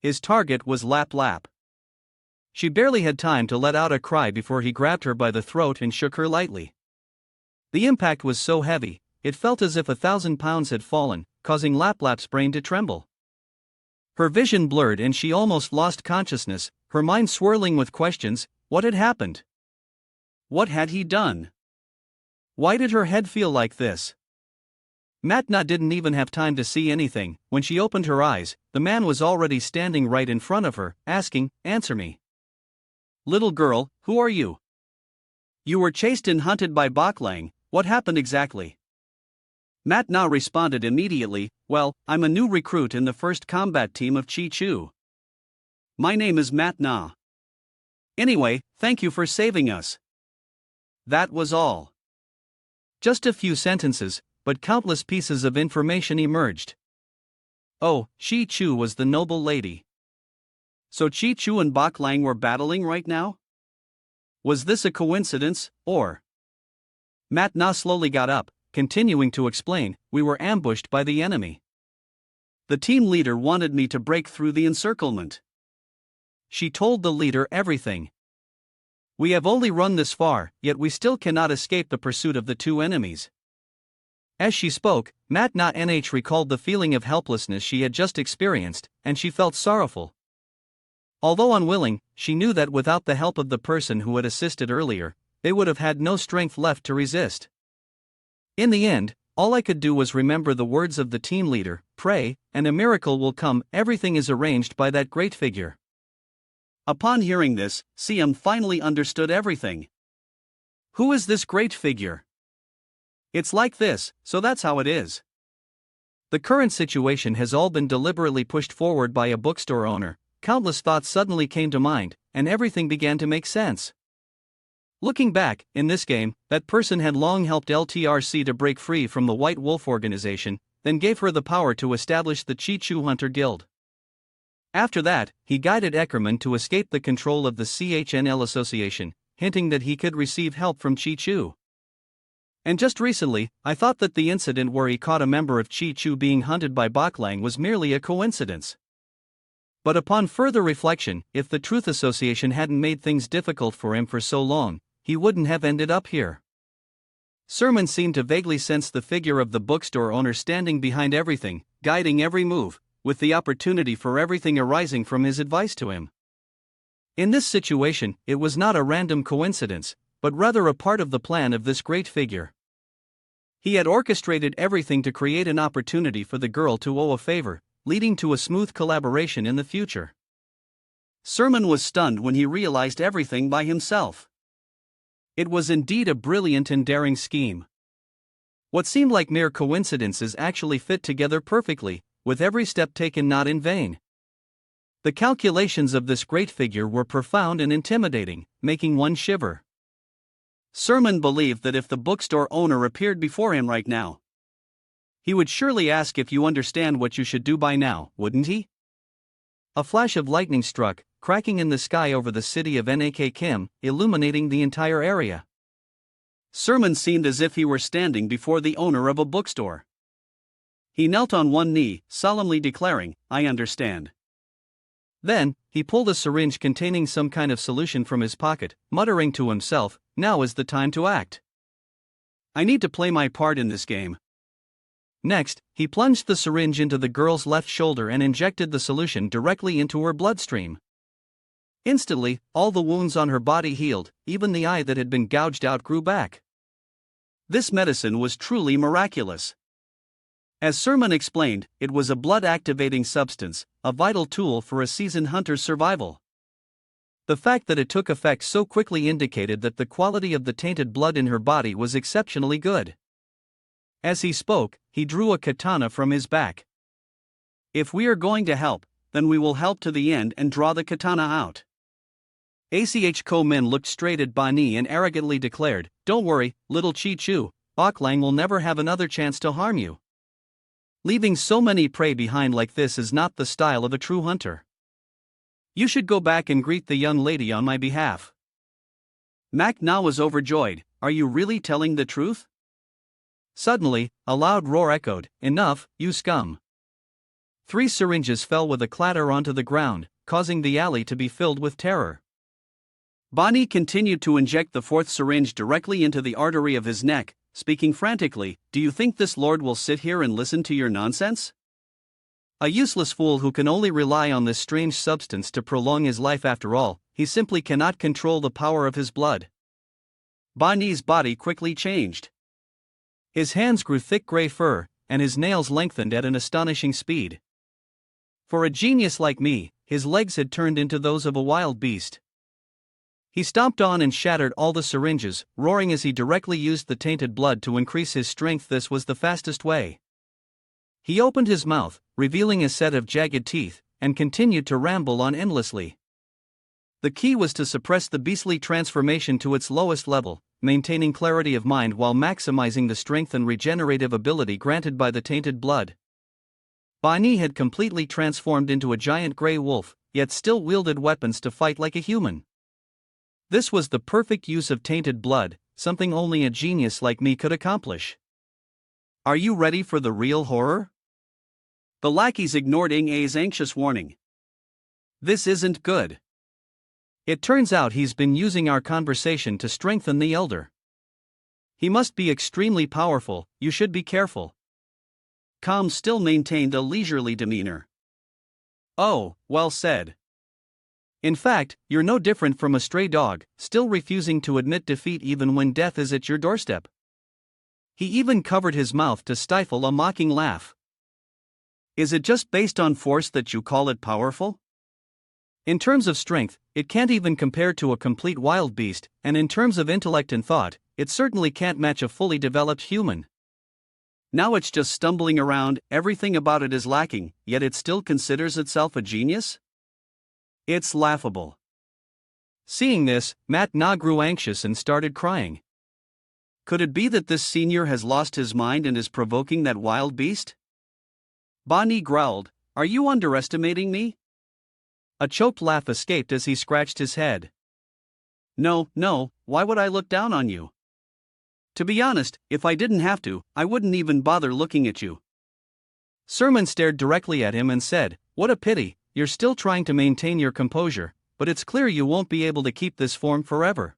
A: His target was Lap Lap. She barely had time to let out a cry before he grabbed her by the throat and shook her lightly. The impact was so heavy, it felt as if 1,000 pounds had fallen, causing Lap Lap's brain to tremble. Her vision blurred and she almost lost consciousness, her mind swirling with questions. What had happened?
B: What had he done?
A: Why did her head feel like this? Matna didn't even have time to see anything. When she opened her eyes, the man was already standing right in front of her, asking, "Answer me.
B: Little girl, who are you? You were chased and hunted by Bok Lang, what happened exactly?" Matna responded immediately, "Well, I'm a new recruit in the 1st Combat Team of Chi-Chu. My name is Matna. Anyway, thank you for saving us." That was all.
A: Just a few sentences, but countless pieces of information emerged. Oh, Chi-Chu was the noble lady.
B: So Chi-Chu and Bok Lang were battling right now? Was this a coincidence, or?
A: Matna slowly got up, continuing to explain, "We were ambushed by the enemy.
B: The team leader wanted me to break through the encirclement.
A: She told the leader everything. We have only run this far, yet we still cannot escape the pursuit of the two enemies. As she spoke, Matna Nh recalled the feeling of helplessness she had just experienced, and she felt sorrowful. Although unwilling, she knew that without the help of the person who had assisted earlier, they would have had no strength left to resist. In the end, all I could do was remember the words of the team leader, pray, and a miracle will come. Everything is arranged by that great figure.
B: Upon hearing this, Siam finally understood everything.
A: Who is this great figure?
B: It's like this, so that's how it is.
A: The current situation has all been deliberately pushed forward by a bookstore owner. Countless thoughts suddenly came to mind, and everything began to make sense. Looking back, in this game, that person had long helped LTRC to break free from the White Wolf organization, then gave her the power to establish the Chi-Chu Hunter Guild. After that, he guided Eckerman to escape the control of the CHNL Association, hinting that he could receive help from Chi-Chu. And just recently, I thought that the incident where he caught a member of Chi-Chu being hunted by Baklang was merely a coincidence. But upon further reflection, if the Truth Association hadn't made things difficult for him for so long, he wouldn't have ended up here. Sermon seemed to vaguely sense the figure of the bookstore owner standing behind everything, guiding every move, with the opportunity for everything arising from his advice to him. In this situation, it was not a random coincidence, but rather a part of the plan of this great figure. He had orchestrated everything to create an opportunity for the girl to owe a favor, leading to a smooth collaboration in the future.
B: Sermon was stunned when he realized everything by himself.
A: It was indeed a brilliant and daring scheme. What seemed like mere coincidences actually fit together perfectly, with every step taken not in vain. The calculations of this great figure were profound and intimidating, making one shiver.
B: Sermon believed that if the bookstore owner appeared before him right now, he would surely ask if you understand what you should do by now, wouldn't he?
A: A flash of lightning struck, cracking in the sky over the city of Nak Kim, illuminating the entire area.
B: Sermon seemed as if he were standing before the owner of a bookstore. He knelt on one knee, solemnly declaring, "I understand."
A: Then, he pulled a syringe containing some kind of solution from his pocket, muttering to himself, "Now is the time to act.
B: I need to play my part in this game."
A: Next, he plunged the syringe into the girl's left shoulder and injected the solution directly into her bloodstream. Instantly, all the wounds on her body healed, even the eye that had been gouged out grew back.
B: This medicine was truly miraculous. As Sermon explained, it was a blood-activating substance, a vital tool for a seasoned hunter's survival.
A: The fact that it took effect so quickly indicated that the quality of the tainted blood in her body was exceptionally good. As he spoke, he drew a katana from his back.
B: "If we are going to help, then we will help to the end and draw the katana out."
A: ACH Min looked straight at Bani and arrogantly declared, "Don't worry, little Chi-Chu, Baklang will never have another chance to harm you. Leaving so many prey behind like this is not the style of a true hunter. You should go back and greet the young lady on my behalf."
B: Mac Na was overjoyed. "Are you really telling the truth?"
A: Suddenly, a loud roar echoed, "Enough, you scum!" 3 syringes fell with a clatter onto the ground, causing the alley to be filled with terror.
B: Bani continued to inject the 4th syringe directly into the artery of his neck, speaking frantically, "Do you think this lord will sit here and listen to your nonsense? A useless fool who can only rely on this strange substance to prolong his life after all, he simply cannot control the power of his blood." Bani's body quickly changed.
A: His hands grew thick gray fur, and his nails lengthened at an astonishing speed. For a genius like me, his legs had turned into those of a wild beast. He stomped on and shattered all the syringes, roaring as he directly used the tainted blood to increase his strength. This was the fastest way. He opened his mouth, revealing a set of jagged teeth, and continued to ramble on endlessly. The key was to suppress the beastly transformation to its lowest level, maintaining clarity of mind while maximizing the strength and regenerative ability granted by the tainted blood. Bani had completely transformed into a giant gray wolf, yet still wielded weapons to fight like a human. This was the perfect use of tainted blood, something only a genius like me could accomplish. Are you ready for the real horror?
B: The lackeys ignored Ing A's anxious warning.
A: This isn't good. It turns out he's been using our conversation to strengthen the elder. He must be extremely powerful, you should be careful.
B: Calm still maintained a leisurely demeanor.
A: Oh, well said. In fact, you're no different from a stray dog, still refusing to admit defeat even when death is at your doorstep. He even covered his mouth to stifle a mocking laugh.
B: Is it just based on force that you call it powerful?
A: In terms of strength, it can't even compare to a complete wild beast, and in terms of intellect and thought, it certainly can't match a fully developed human.
B: Now it's just stumbling around, everything about it is lacking, yet it still considers itself a genius? It's laughable.
A: Seeing this, Manhwa grew anxious and started crying.
B: Could it be that this senior has lost his mind and is provoking that wild beast? Bani growled, "Are you underestimating me?"
A: A choked laugh escaped as he scratched his head.
B: No, why would I look down on you? To be honest, if I didn't have to, I wouldn't even bother looking at you.
A: Sermon stared directly at him and said, "What a pity, you're still trying to maintain your composure, but it's clear you won't be able to keep this form forever."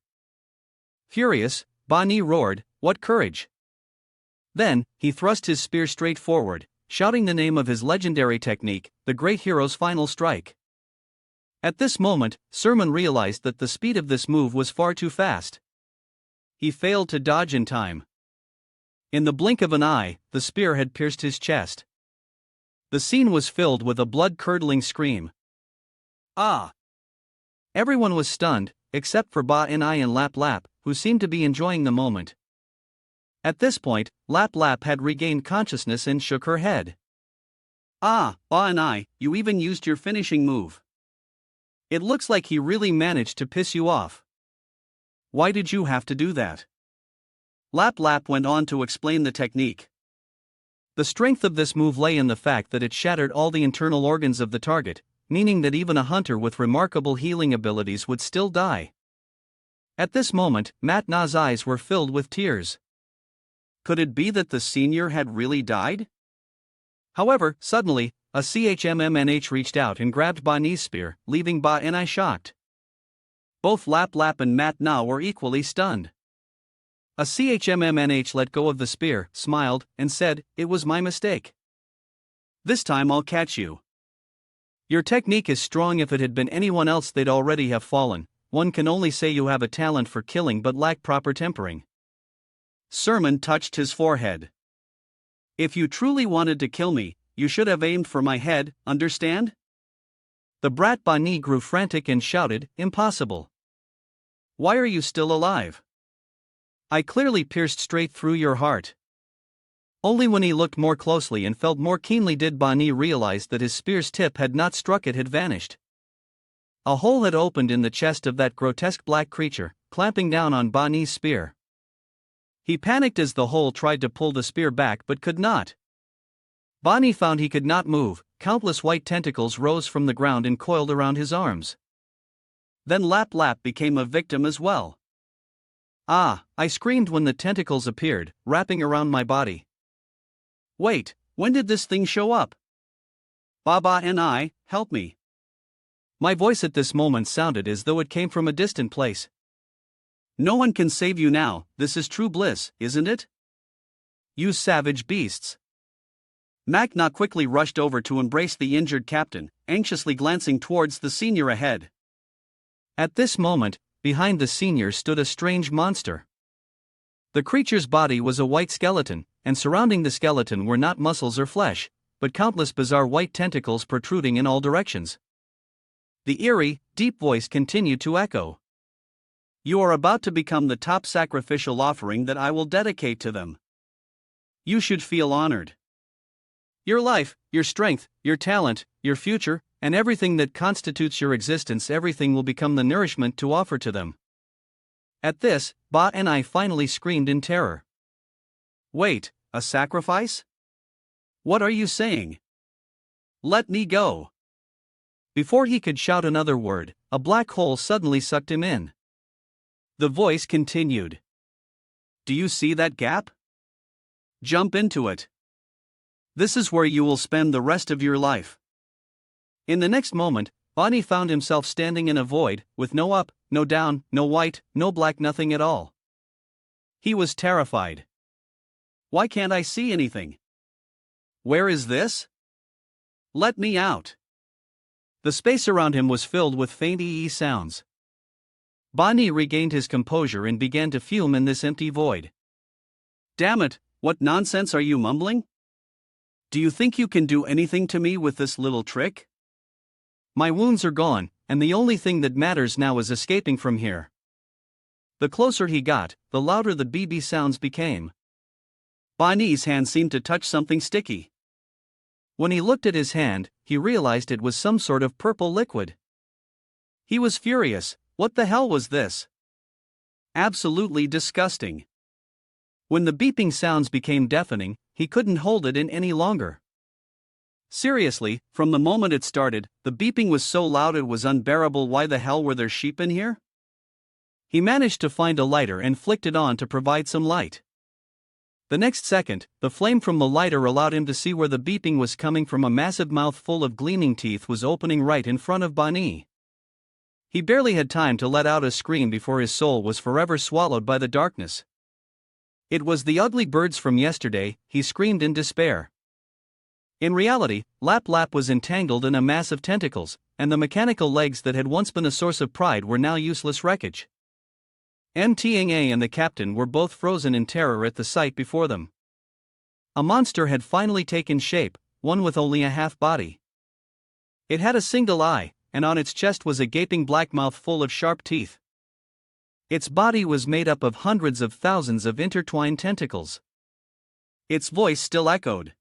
A: Furious, Bani roared, "What courage!" Then, he thrust his spear straight forward, shouting the name of his legendary technique, the great hero's final strike. At this moment, Sermon realized that the speed of this move was far too fast. He failed to dodge in time. In the blink of an eye, the spear had pierced his chest. The scene was filled with a blood-curdling scream. Ah! Everyone was stunned, except for Ba-ni and Lap Lap, who seemed to be enjoying the moment. At this point, Lap Lap had regained consciousness and shook her head.
B: Ah, Ba-ni, you even used your finishing move.
A: It looks like he really managed to piss you off.
B: Why did you have to do that? Lap Lap went on to explain the technique.
A: The strength of this move lay in the fact that it shattered all the internal organs of the target, meaning that even a hunter with remarkable healing abilities would still die. At this moment, Manhwa's eyes were filled with tears.
B: Could it be that the senior had really died?
A: However, suddenly, a CHMMNH reached out and grabbed Bani's spear, leaving Ba-ni shocked.
B: Both Lap Lap and Manhwa were equally stunned.
A: A CHMMNH let go of the spear, smiled, and said, "It was my mistake.
B: This time I'll catch you."
A: Your technique is strong. If it had been anyone else they'd already have fallen. One can only say you have a talent for killing but lack proper tempering.
B: Sermon touched his forehead. If you truly wanted to kill me, you should have aimed for my head, understand?
A: The brat Bani grew frantic and shouted, "Impossible. Why are you still alive? I clearly pierced straight through your heart." Only when he looked more closely and felt more keenly did Bani realize that his spear's tip had not struck, it had vanished. A hole had opened in the chest of that grotesque black creature, clamping down on Bani's spear. He panicked as the hole tried to pull the spear back but could not. Bani found he could not move. Countless white tentacles rose from the ground and coiled around his arms.
B: Then Lap Lap became a victim as well.
A: Ah, I screamed when the tentacles appeared, wrapping around my body.
B: Wait, when did this thing show up? Ba-ni, help me.
A: My voice at this moment sounded as though it came from a distant place.
B: No one can save you now, this is true bliss, isn't it?
A: You savage beasts.
B: Manhwa quickly rushed over to embrace the injured captain, anxiously glancing towards the senior ahead.
A: At this moment, behind the senior stood a strange monster. The creature's body was a white skeleton, and surrounding the skeleton were not muscles or flesh, but countless bizarre white tentacles protruding in all directions. The eerie, deep voice continued to echo.
B: You are about to become the top sacrificial offering that I will dedicate to them. You should feel honored.
A: Your life, your strength, your talent, your future, and everything that constitutes your existence, everything will become the nourishment to offer to them. At this, Ba-ni finally screamed in terror.
B: Wait, a sacrifice? What are you saying? Let me go.
A: Before he could shout another word, a black hole suddenly sucked him in.
B: The voice continued. Do you see that gap? Jump into it. This is where you will spend the rest of your life.
A: In the next moment, Bonnie found himself standing in a void, with no up, no down, no white, no black, nothing at all. He was terrified.
B: Why can't I see anything? Where is this? Let me out.
A: The space around him was filled with faint ee sounds. Bonnie regained his composure and began to fume in this empty void.
B: Damn it, what nonsense are you mumbling? Do you think you can do anything to me with this little trick?
A: My wounds are gone, and the only thing that matters now is escaping from here. The closer he got, the louder the BB sounds became.
B: Bonnie's hand seemed to touch something sticky.
A: When he looked at his hand, he realized it was some sort of purple liquid. He was furious. What the hell was this?
B: Absolutely disgusting.
A: When the beeping sounds became deafening, he couldn't hold it in any longer.
B: Seriously, from the moment it started, the beeping was so loud it was unbearable. Why the hell were there sheep in here?
A: He managed to find a lighter and flicked it on to provide some light. The next second, the flame from the lighter allowed him to see where the beeping was coming from. A massive mouth full of gleaming teeth was opening right in front of Bonnie. He barely had time to let out a scream before his soul was forever swallowed by the darkness. It was the ugly birds from yesterday, he screamed in despair. In reality, Lap Lap was entangled in a mass of tentacles, and the mechanical legs that had once been a source of pride were now useless wreckage. MTNA and the captain were both frozen in terror at the sight before them. A monster had finally taken shape, one with only a half body. It had a single eye, and on its chest was a gaping black mouth full of sharp teeth. Its body was made up of hundreds of thousands of intertwined tentacles.
B: Its voice still echoed.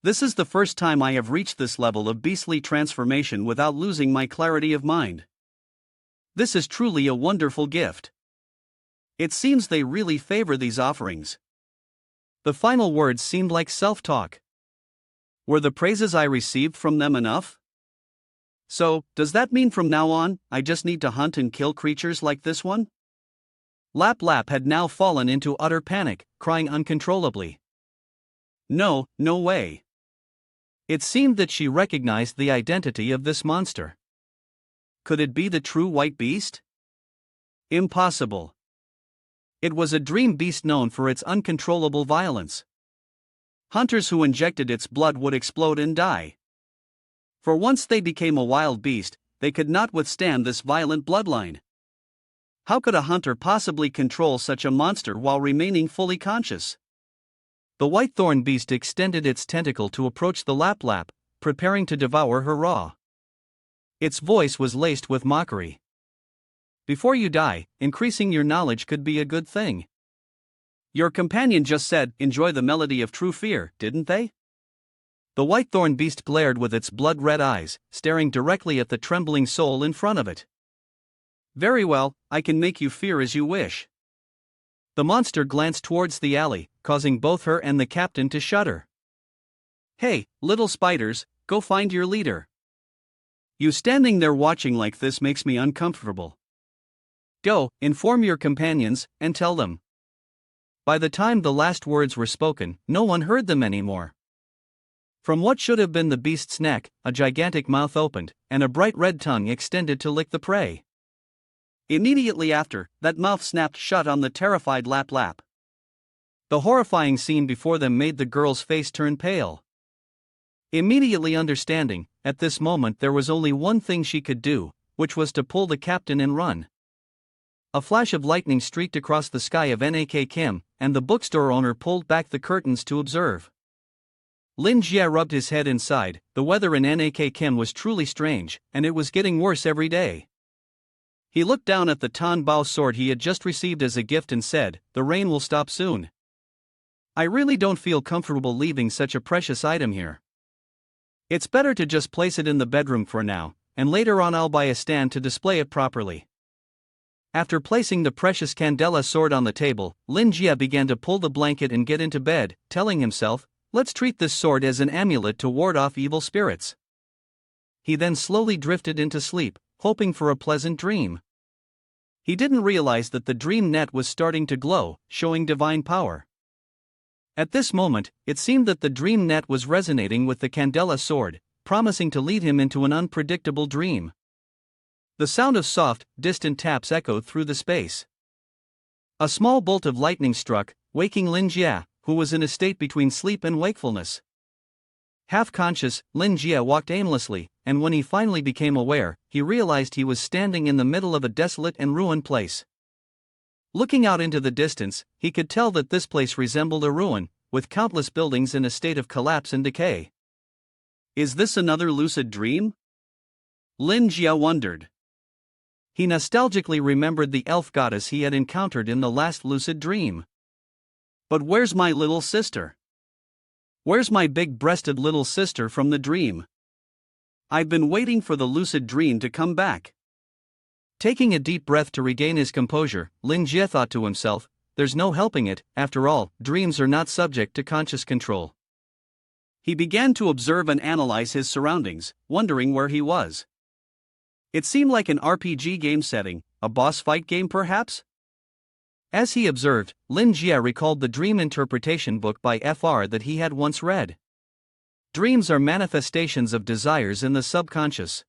B: This is the first time I have reached this level of beastly transformation without losing my clarity of mind. This is truly a wonderful gift. It seems they really favor these offerings.
A: The final words seemed like self-talk.
B: Were the praises I received from them enough? So, does that mean from now on, I just need to hunt and kill creatures like this one?
A: Lap Lap had now fallen into utter panic, crying uncontrollably.
B: No, no way.
A: It seemed that she recognized the identity of this monster.
B: Could it be the true white beast? Impossible.
A: It was a dream beast known for its uncontrollable violence.
B: Hunters who injected its blood would explode and die. For once they became a wild beast, they could not withstand this violent bloodline. How could a hunter possibly control such a monster while remaining fully conscious?
A: The white-thorn beast extended its tentacle to approach the Lap Lap, preparing to devour her raw. Its voice was laced with mockery. Before you die, increasing your knowledge could be a good thing.
B: Your companion just said, enjoy the melody of true fear, didn't they?
A: The white-thorn beast glared with its blood-red eyes, staring directly at the trembling soul in front of it.
B: Very well, I can make you fear as you wish.
A: The monster glanced towards the alley, causing both her and the captain to shudder.
B: Hey, little spiders, go find your leader. You standing there watching like this makes me uncomfortable.
A: Go, inform your companions, and tell them. By the time the last words were spoken, no one heard them anymore. From what should have been the beast's neck, a gigantic mouth opened, and a bright red tongue extended to lick the prey.
B: Immediately after, that mouth snapped shut on the terrified Lap Lap.
A: The horrifying scene before them made the girl's face turn pale. Immediately understanding, at this moment there was only one thing she could do, which was to pull the captain and run. A flash of lightning streaked across the sky of Nak Kim, and the bookstore owner pulled back the curtains to observe. Lin Jie rubbed his head inside. The weather in Nak Kim was truly strange, and it was getting worse every day. He looked down at the Tan Bao sword he had just received as a gift and said, "The rain will stop soon. I really don't feel comfortable leaving such a precious item here. It's better to just place it in the bedroom for now, and later on I'll buy a stand to display it properly." After placing the precious Candela sword on the table, Lin Jie began to pull the blanket and get into bed, telling himself, "Let's treat this sword as an amulet to ward off evil spirits." He then slowly drifted into sleep, hoping for a pleasant dream. He didn't realize that the dream net was starting to glow, showing divine power. At this moment, it seemed that the dream net was resonating with the Candela sword, promising to lead him into an unpredictable dream. The sound of soft, distant taps echoed through the space. A small bolt of lightning struck, waking Lin Jie, who was in a state between sleep and wakefulness. Half-conscious, Lin Jie walked aimlessly, and when he finally became aware, he realized he was standing in the middle of a desolate and ruined place. Looking out into the distance, he could tell that this place resembled a ruin, with countless buildings in a state of collapse and decay. Is this another lucid dream? Lin Jie wondered. He nostalgically remembered the elf goddess he had encountered in the last lucid dream. But where's my little sister? Where's my big-breasted little sister from the dream? I've been waiting for the lucid dream to come back. Taking a deep breath to regain his composure, Lin Jie thought to himself, there's no helping it, after all, dreams are not subject to conscious control. He began to observe and analyze his surroundings, wondering where he was. It seemed like an RPG game setting, a boss fight game perhaps? As he observed, Lin Jie recalled the dream interpretation book by Fr that he had once read. Dreams are manifestations of desires in the subconscious.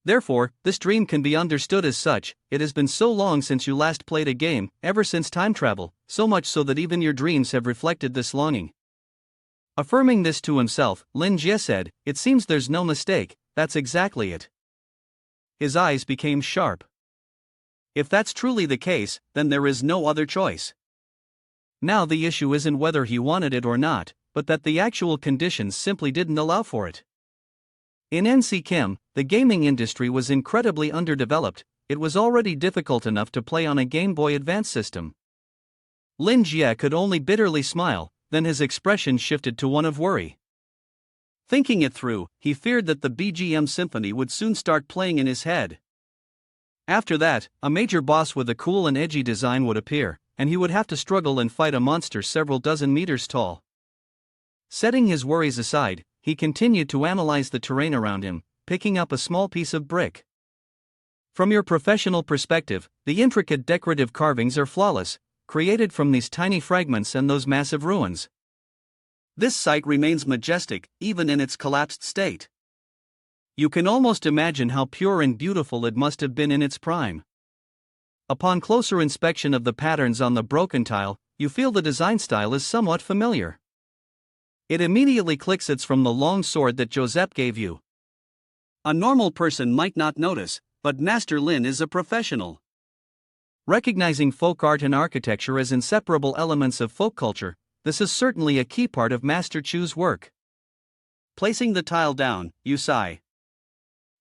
A: Therefore, this dream can be understood as such. It has been so long since you last played a game, ever since time travel, so much so that even your dreams have reflected this longing. Affirming this to himself, Lin Jie said, it seems there's no mistake, that's exactly it. His eyes became sharp. If that's truly the case, then there is no other choice. Now the issue isn't whether he wanted it or not, but that the actual conditions simply didn't allow for it. In NC Kim, the gaming industry was incredibly underdeveloped. It was already difficult enough to play on a Game Boy Advance system. Lin Jie could only bitterly smile, then his expression shifted to one of worry. Thinking it through, he feared that the BGM symphony would soon start playing in his head. After that, a major boss with a cool and edgy design would appear, and he would have to struggle and fight a monster several dozen meters tall. Setting his worries aside, he continued to analyze the terrain around him, picking up a small piece of brick. From your professional perspective, the intricate decorative carvings are flawless, created from these tiny fragments and those massive ruins. This site remains majestic, even in its collapsed state. You can almost imagine how pure and beautiful it must have been in its prime. Upon closer inspection of the patterns on the broken tile, you feel the design style is somewhat familiar. It immediately clicks, it's from the long sword that Joseph gave you. A normal person might not notice, but Master Lin is a professional. Recognizing folk art and architecture as inseparable elements of folk culture, this is certainly a key part of Master Chu's work. Placing the tile down, you sigh.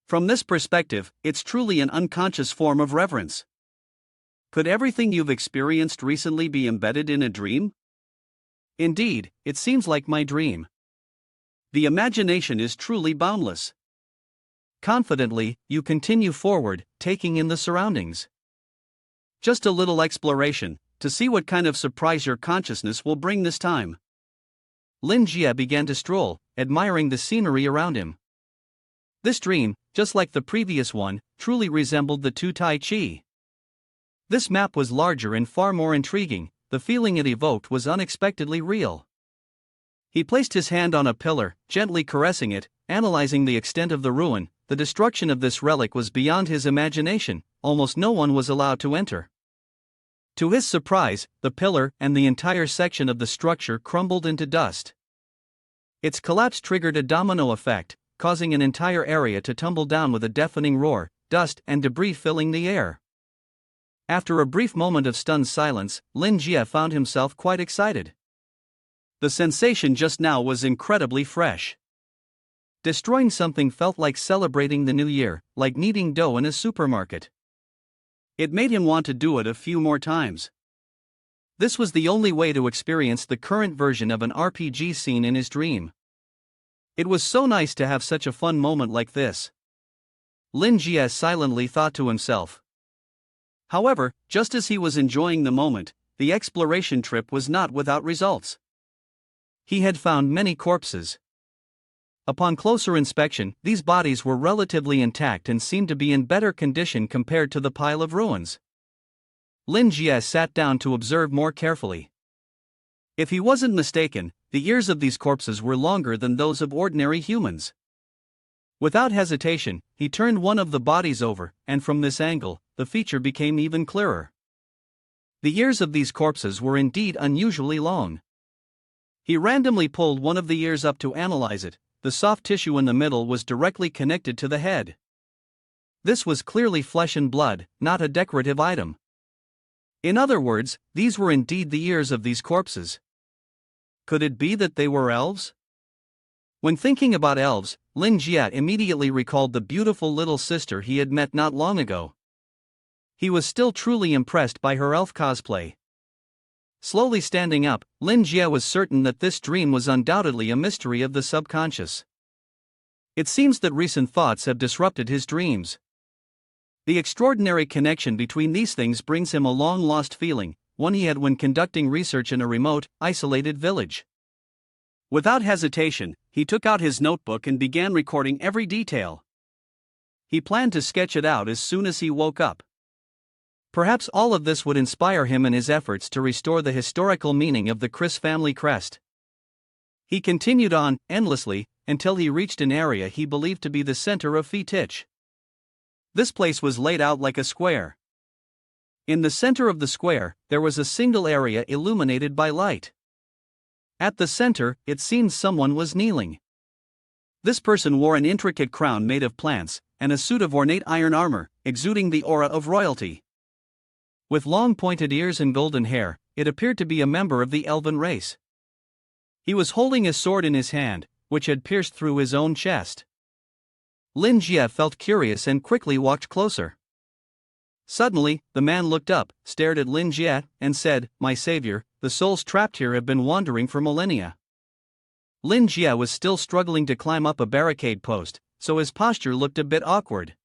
A: From this perspective, it's truly an unconscious form of reverence. Could everything you've experienced recently be embedded in a dream? Indeed, it seems like my dream. The imagination is truly boundless. Confidently, you continue forward, taking in the surroundings. Just a little exploration, to see what kind of surprise your consciousness will bring this time. Lin Jie began to stroll, admiring the scenery around him. This dream, just like the previous one, truly resembled the two Tai Chi. This map was larger and far more intriguing, the feeling it evoked was unexpectedly real. He placed his hand on a pillar, gently caressing it, analyzing the extent of the ruin. The destruction of this relic was beyond his imagination, almost no one was allowed to enter. To his surprise, the pillar and the entire section of the structure crumbled into dust. Its collapse triggered a domino effect, causing an entire area to tumble down with a deafening roar, dust and debris filling the air. After a brief moment of stunned silence, Lin Jie found himself quite excited. The sensation just now was incredibly fresh. Destroying something felt like celebrating the new year, like kneading dough in a supermarket. It made him want to do it a few more times. This was the only way to experience the current version of an RPG scene in his dream. It was so nice to have such a fun moment like this. Lin Jie silently thought to himself. However, just as he was enjoying the moment, the exploration trip was not without results. He had found many corpses. Upon closer inspection, these bodies were relatively intact and seemed to be in better condition compared to the pile of ruins. Lin Jie sat down to observe more carefully. If he wasn't mistaken, the ears of these corpses were longer than those of ordinary humans. Without hesitation, he turned one of the bodies over, and from this angle, the feature became even clearer. The ears of these corpses were indeed unusually long. He randomly pulled one of the ears up to analyze it. The soft tissue in the middle was directly connected to the head. This was clearly flesh and blood, not a decorative item. In other words, these were indeed the ears of these corpses. Could it be that they were elves? When thinking about elves, Lin Jie immediately recalled the beautiful little sister he had met not long ago. He was still truly impressed by her elf cosplay. Slowly standing up, Lin Jie was certain that this dream was undoubtedly a mystery of the subconscious. It seems that recent thoughts have disrupted his dreams. The extraordinary connection between these things brings him a long-lost feeling, one he had when conducting research in a remote, isolated village. Without hesitation, he took out his notebook and began recording every detail. He planned to sketch it out as soon as he woke up. Perhaps all of this would inspire him in his efforts to restore the historical meaning of the Chris family crest. He continued on, endlessly, until he reached an area he believed to be the center of Fitich. This place was laid out like a square. In the center of the square, there was a single area illuminated by light. At the center, it seemed someone was kneeling. This person wore an intricate crown made of plants, and a suit of ornate iron armor, exuding the aura of royalty. With long pointed ears and golden hair, it appeared to be a member of the elven race. He was holding a sword in his hand, which had pierced through his own chest. Lin Jie felt curious and quickly walked closer. Suddenly, the man looked up, stared at Lin Jie, and said, "My savior, the souls trapped here have been wandering for millennia." Lin Jie was still struggling to climb up a barricade post, so his posture looked a bit awkward.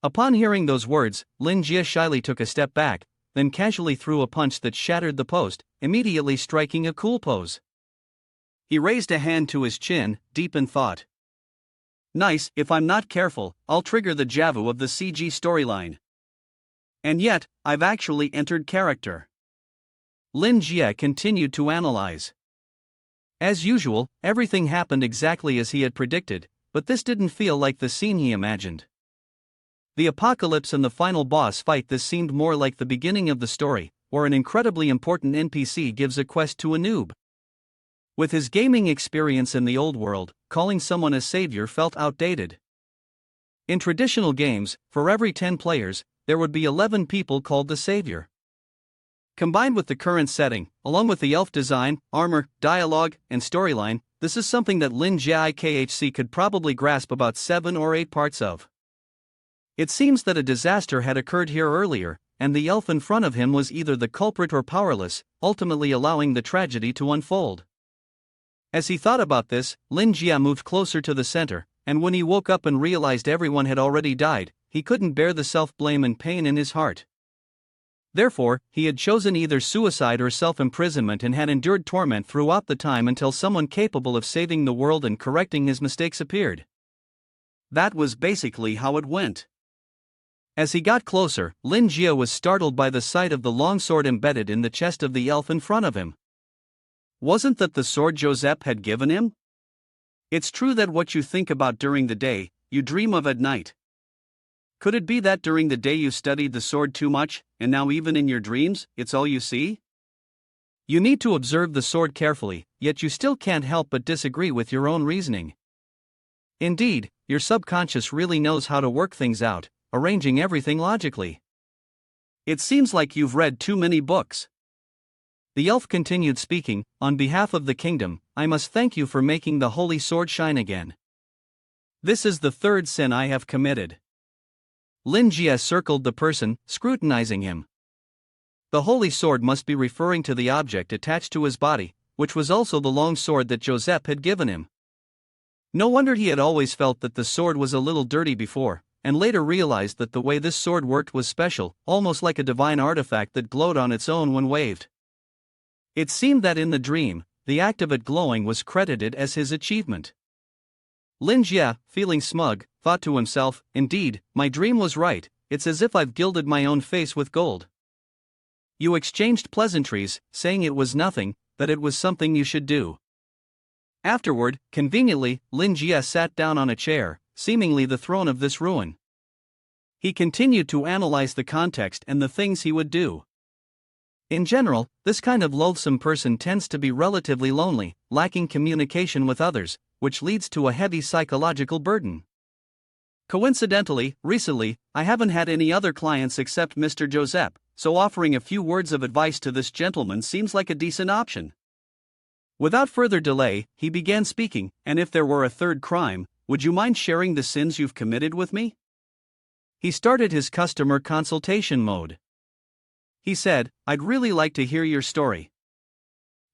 A: Upon hearing those words, Lin Jie shyly took a step back, then casually threw a punch that shattered the post, immediately striking a cool pose. He raised a hand to his chin, deep in thought. "Nice, if I'm not careful, I'll trigger the Javu of the CG storyline. And yet, I've actually entered character." Lin Jie continued to analyze. As usual, everything happened exactly as he had predicted, but this didn't feel like the scene he imagined. The apocalypse and the final boss fight. This seemed more like the beginning of the story, where an incredibly important NPC gives a quest to a noob. With his gaming experience in the old world, calling someone a savior felt outdated. In traditional games, for every 10 players, there would be 11 people called the savior. Combined with the current setting, along with the elf design, armor, dialogue, and storyline, this is something that Lin Jie could probably grasp about 7 or 8 parts of. It seems that a disaster had occurred here earlier, and the elf in front of him was either the culprit or powerless, ultimately allowing the tragedy to unfold. As he thought about this, Lin Jie moved closer to the center, and when he woke up and realized everyone had already died, he couldn't bear the self-blame and pain in his heart. Therefore, he had chosen either suicide or self-imprisonment and had endured torment throughout the time until someone capable of saving the world and correcting his mistakes appeared. That was basically how it went. As he got closer, Lin Jie was startled by the sight of the long sword embedded in the chest of the elf in front of him. Wasn't that the sword Joseph had given him? It's true that what you think about during the day, you dream of at night. Could it be that during the day you studied the sword too much, and now even in your dreams, it's all you see? You need to observe the sword carefully, yet you still can't help but disagree with your own reasoning. Indeed, your subconscious really knows how to work things out, arranging everything logically. It seems like you've read too many books. The elf continued speaking, "On behalf of the kingdom, I must thank you for making the holy sword shine again. This is the 3rd sin I have committed." Lin Jie circled the person, scrutinizing him. The holy sword must be referring to the object attached to his body, which was also the long sword that Joseph had given him. No wonder he had always felt that the sword was a little dirty before, and later realized that the way this sword worked was special, almost like a divine artifact that glowed on its own when waved. It seemed that in the dream, the act of it glowing was credited as his achievement. Lin Jie, feeling smug, thought to himself, "Indeed, my dream was right, it's as if I've gilded my own face with gold." You exchanged pleasantries, saying it was nothing, that it was something you should do. Afterward, conveniently, Lin Jie sat down on a chair, seemingly the throne of this ruin. He continued to analyze the context and the things he would do. In general, this kind of loathsome person tends to be relatively lonely, lacking communication with others, which leads to a heavy psychological burden. Coincidentally, recently, I haven't had any other clients except Mr. Joseph, so offering a few words of advice to this gentleman seems like a decent option. Without further delay, he began speaking, and if there were a third crime, would you mind sharing the sins you've committed with me? He started his customer consultation mode. He said, I'd really like to hear your story.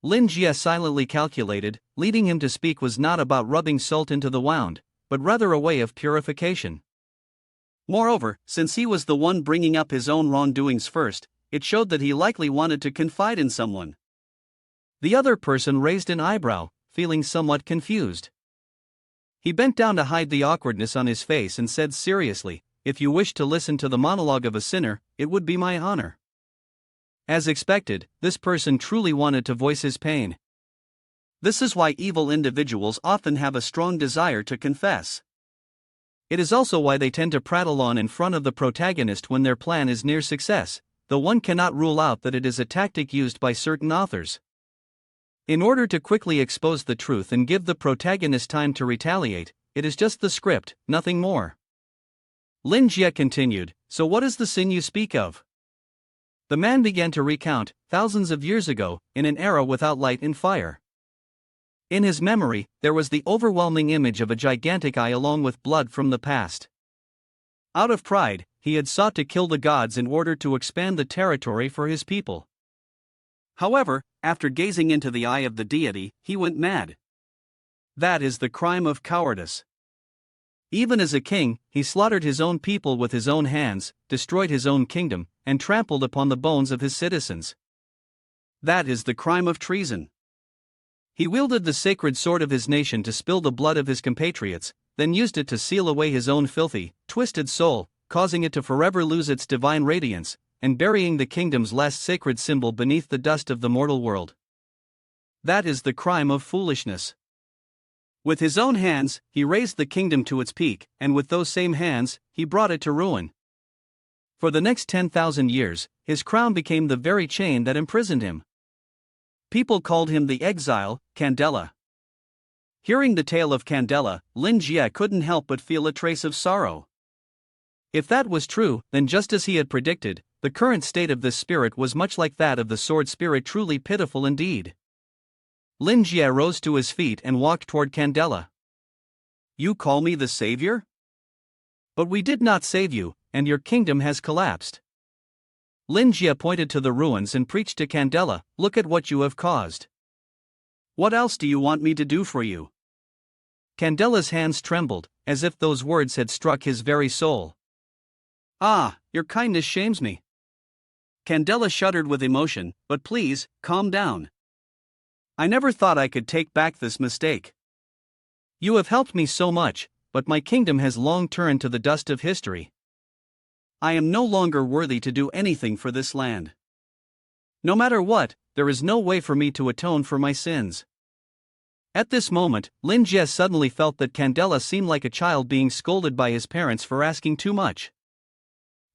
A: Lin Jie silently calculated, leading him to speak was not about rubbing salt into the wound, but rather a way of purification. Moreover, since he was the one bringing up his own wrongdoings first, it showed that he likely wanted to confide in someone. The other person raised an eyebrow, feeling somewhat confused. He bent down to hide the awkwardness on his face and said seriously, if you wish to listen to the monologue of a sinner, it would be my honor. As expected, this person truly wanted to voice his pain. This is why evil individuals often have a strong desire to confess. It is also why they tend to prattle on in front of the protagonist when their plan is near success, though one cannot rule out that it is a tactic used by certain authors. In order to quickly expose the truth and give the protagonist time to retaliate, it is just the script, nothing more. Lin Jie continued, so what is the sin you speak of? The man began to recount, thousands of years ago, in an era without light and fire. In his memory, there was the overwhelming image of a gigantic eye along with blood from the past. Out of pride, he had sought to kill the gods in order to expand the territory for his people. However, after gazing into the eye of the deity, he went mad. That is the crime of cowardice. Even as a king, he slaughtered his own people with his own hands, destroyed his own kingdom, and trampled upon the bones of his citizens. That is the crime of treason. He wielded the sacred sword of his nation to spill the blood of his compatriots, then used it to seal away his own filthy, twisted soul, causing it to forever lose its divine radiance, and burying the kingdom's last sacred symbol beneath the dust of the mortal world. That is the crime of foolishness. With his own hands, he raised the kingdom to its peak, and with those same hands, he brought it to ruin. For the next 10,000 years, his crown became the very chain that imprisoned him. People called him the exile, Candela. Hearing the tale of Candela, Lin Jie couldn't help but feel a trace of sorrow. If that was true, then just as he had predicted, the current state of this spirit was much like that of the sword spirit, truly pitiful indeed. Lin Jie rose to his feet and walked toward Candela. You call me the savior? But we did not save you, and your kingdom has collapsed. Lin Jie pointed to the ruins and preached to Candela, look at what you have caused. What else do you want me to do for you? Candela's hands trembled, as if those words had struck his very soul. Ah, your kindness shames me. Candela shuddered with emotion, but please, calm down. I never thought I could take back this mistake. You have helped me so much, but my kingdom has long turned to the dust of history. I am no longer worthy to do anything for this land. No matter what, there is no way for me to atone for my sins. At this moment, Lin Jie suddenly felt that Candela seemed like a child being scolded by his parents for asking too much.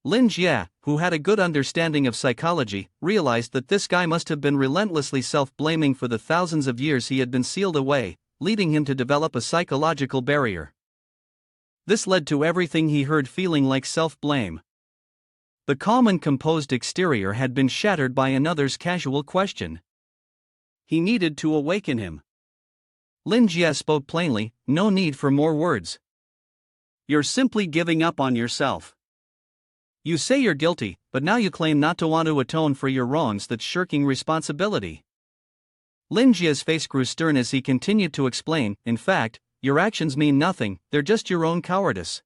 A: Lin Jie, who had a good understanding of psychology, realized that this guy must have been relentlessly self-blaming for the thousands of years he had been sealed away, leading him to develop a psychological barrier. This led to everything he heard feeling like self-blame. The calm and composed exterior had been shattered by another's casual question. He needed to awaken him. Lin Jie spoke plainly, no need for more words. You're simply giving up on yourself. You say you're guilty, but now you claim not to want to atone for your wrongs. That's shirking responsibility. Lin Jie's face grew stern as he continued to explain, in fact, your actions mean nothing, they're just your own cowardice.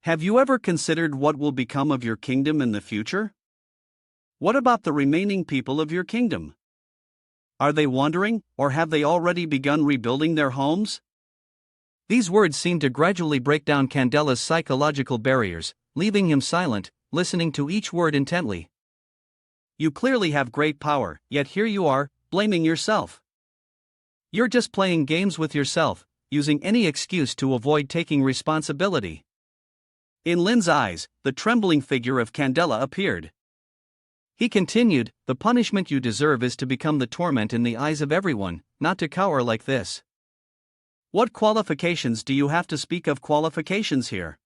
A: Have you ever considered what will become of your kingdom in the future? What about the remaining people of your kingdom? Are they wandering, or have they already begun rebuilding their homes? These words seemed to gradually break down Candela's psychological barriers, leaving him silent, listening to each word intently. You clearly have great power, yet here you are, blaming yourself. You're just playing games with yourself, using any excuse to avoid taking responsibility. In Lin's eyes, the trembling figure of Candela appeared. He continued, the punishment you deserve is to become the torment in the eyes of everyone, not to cower like this. What qualifications do you have to speak of qualifications here?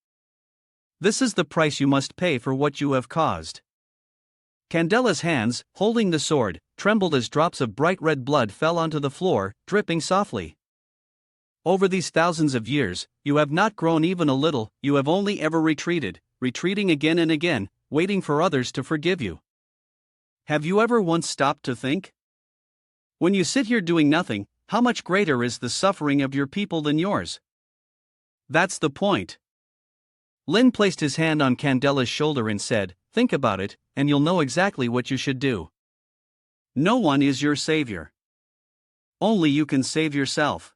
A: This is the price you must pay for what you have caused. Candela's hands, holding the sword, trembled as drops of bright red blood fell onto the floor, dripping softly. Over these thousands of years, you have not grown even a little, you have only ever retreated, retreating again and again, waiting for others to forgive you. Have you ever once stopped to think? When you sit here doing nothing, how much greater is the suffering of your people than yours? That's the point. Lin placed his hand on Candela's shoulder and said, think about it, and you'll know exactly what you should do. No one is your savior. Only you can save yourself.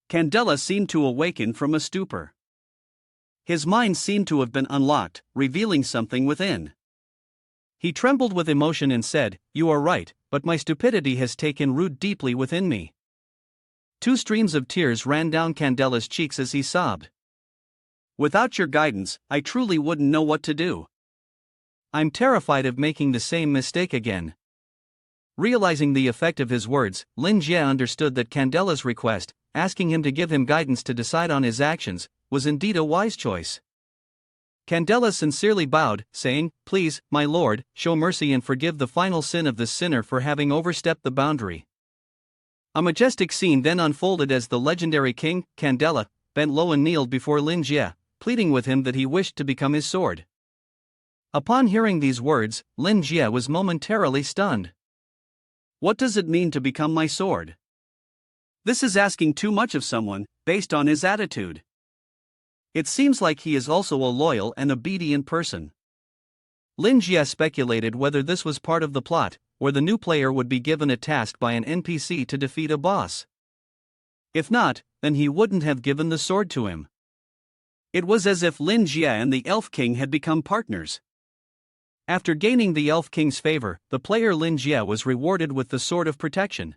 A: Candela seemed to awaken from a stupor. His mind seemed to have been unlocked, revealing something within. He trembled with emotion and said, you are right, but my stupidity has taken root deeply within me. 2 streams of tears ran down Candela's cheeks as he sobbed. Without your guidance, I truly wouldn't know what to do. I'm terrified of making the same mistake again. Realizing the effect of his words, Lin Jie understood that Candela's request, asking him to give him guidance to decide on his actions, was indeed a wise choice. Candela sincerely bowed, saying, please, my lord, show mercy and forgive the final sin of this sinner for having overstepped the boundary. A majestic scene then unfolded as the legendary king, Candela, bent low and kneeled before Lin Jie, pleading with him that he wished to become his sword. Upon hearing these words, Lin Jie was momentarily stunned. What does it mean to become my sword? This is asking too much of someone, based on his attitude. It seems like he is also a loyal and obedient person. Lin Jie speculated whether this was part of the plot, where the new player would be given a task by an NPC to defeat a boss. If not, then he wouldn't have given the sword to him. It was as if Lin Jie and the Elf King had become partners. After gaining the Elf King's favor, the player Lin Jie was rewarded with the Sword of Protection.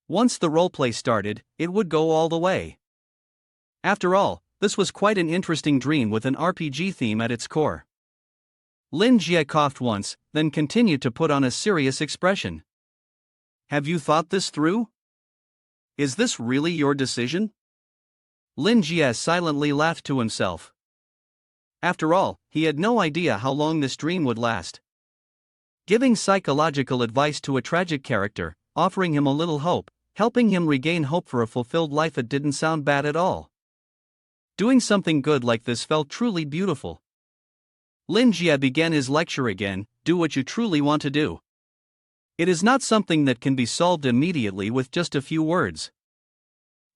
A: Once the roleplay started, it would go all the way. After all, this was quite an interesting dream with an RPG theme at its core. Lin Jie coughed once, then continued to put on a serious expression. Have you thought this through? Is this really your decision? Lin Jie silently laughed to himself. After all, he had no idea how long this dream would last. Giving psychological advice to a tragic character, offering him a little hope, helping him regain hope for a fulfilled life, it didn't sound bad at all. Doing something good like this felt truly beautiful. Lin Jie began his lecture again, do what you truly want to do. It is not something that can be solved immediately with just a few words.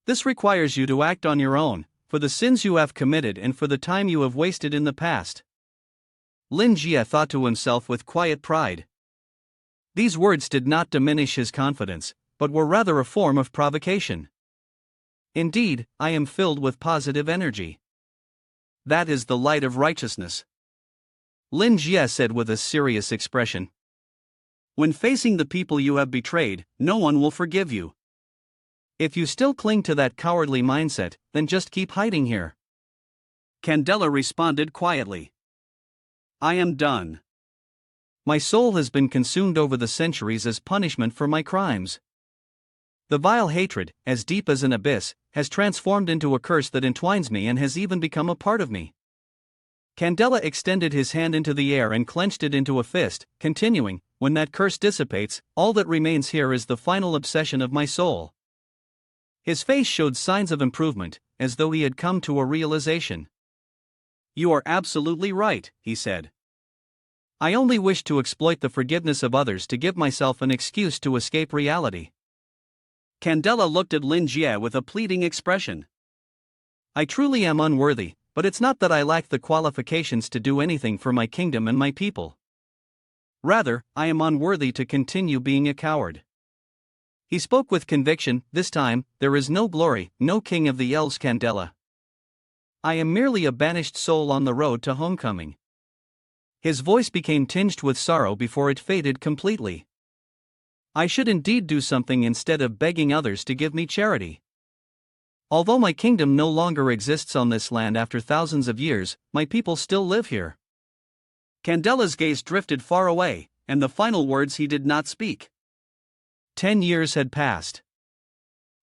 A: This requires you to act on your own, for the sins you have committed and for the time you have wasted in the past. Lin Jie thought to himself with quiet pride. These words did not diminish his confidence, but were rather a form of provocation. Indeed, I am filled with positive energy. That is the light of righteousness. Lin Jie said with a serious expression. When facing the people you have betrayed, no one will forgive you. If you still cling to that cowardly mindset, then just keep hiding here. Candela responded quietly. I am done. My soul has been consumed over the centuries as punishment for my crimes. The vile hatred, as deep as an abyss, has transformed into a curse that entwines me and has even become a part of me. Candela extended his hand into the air and clenched it into a fist, continuing, when that curse dissipates, all that remains here is the final obsession of my soul. His face showed signs of improvement, as though he had come to a realization. You are absolutely right, he said. I only wish to exploit the forgiveness of others to give myself an excuse to escape reality. Candela looked at Lin Jie with a pleading expression. I truly am unworthy, but it's not that I lack the qualifications to do anything for my kingdom and my people. Rather, I am unworthy to continue being a coward. He spoke with conviction. This time, there is no glory, no king of the elves, Candela. I am merely a banished soul on the road to homecoming. His voice became tinged with sorrow before it faded completely. I should indeed do something instead of begging others to give me charity. Although my kingdom no longer exists on this land after thousands of years, my people still live here." Candela's gaze drifted far away, and the final words he did not speak. 10 years had passed.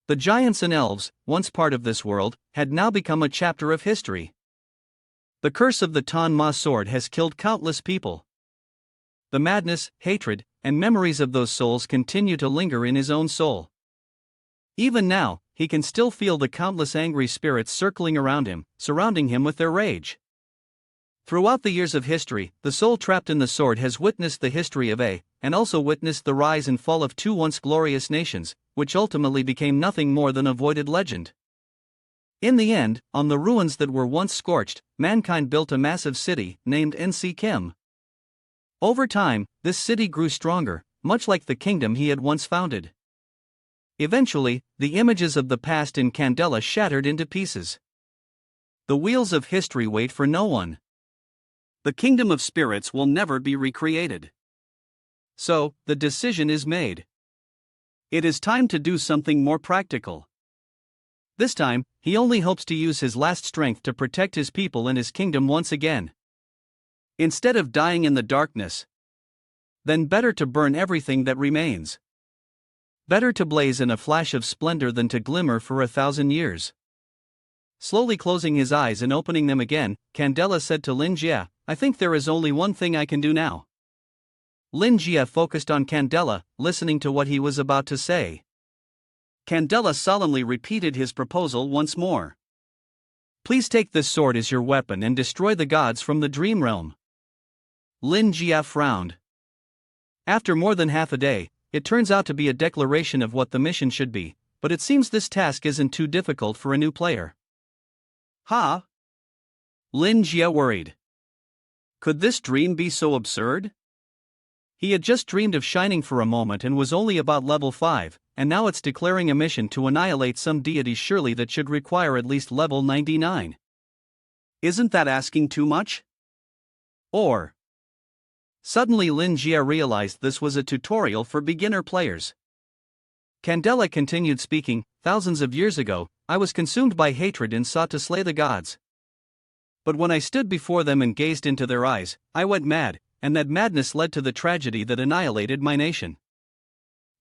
A: The giants and elves, once part of this world, had now become a chapter of history. The curse of the Tan Ma sword has killed countless people. The madness, hatred, and memories of those souls continue to linger in his own soul. Even now, he can still feel the countless angry spirits circling around him, surrounding him with their rage. Throughout the years of history, the soul trapped in the sword has witnessed the history of and also witnessed the rise and fall of two once glorious nations, which ultimately became nothing more than a voided legend. In the end, on the ruins that were once scorched, mankind built a massive city, named Nc Kim. Over time, this city grew stronger, much like the kingdom he had once founded. Eventually, the images of the past in Candela shattered into pieces. The wheels of history wait for no one. The kingdom of spirits will never be recreated. So, the decision is made. It is time to do something more practical. This time, he only hopes to use his last strength to protect his people and his kingdom once again. Instead of dying in the darkness, then better to burn everything that remains. Better to blaze in a flash of splendor than to glimmer for 1,000 years. Slowly closing his eyes and opening them again, Candela said to Lin Jie, "I think there is only one thing I can do now." Lin Jie focused on Candela, listening to what he was about to say. Candela solemnly repeated his proposal once more. "Please take this sword as your weapon and destroy the gods from the dream realm." Lin Jie frowned. After more than half a day, it turns out to be a declaration of what the mission should be, but it seems this task isn't too difficult for a new player. "Ha?" Lin Jie worried. Could this dream be so absurd? He had just dreamed of shining for a moment and was only about level 5, and now it's declaring a mission to annihilate some deity. Surely that should require at least level 99. Isn't that asking too much? Or... Suddenly Lin Jie realized this was a tutorial for beginner players. Candela continued speaking, "Thousands of years ago, I was consumed by hatred and sought to slay the gods. But when I stood before them and gazed into their eyes, I went mad, and that madness led to the tragedy that annihilated my nation.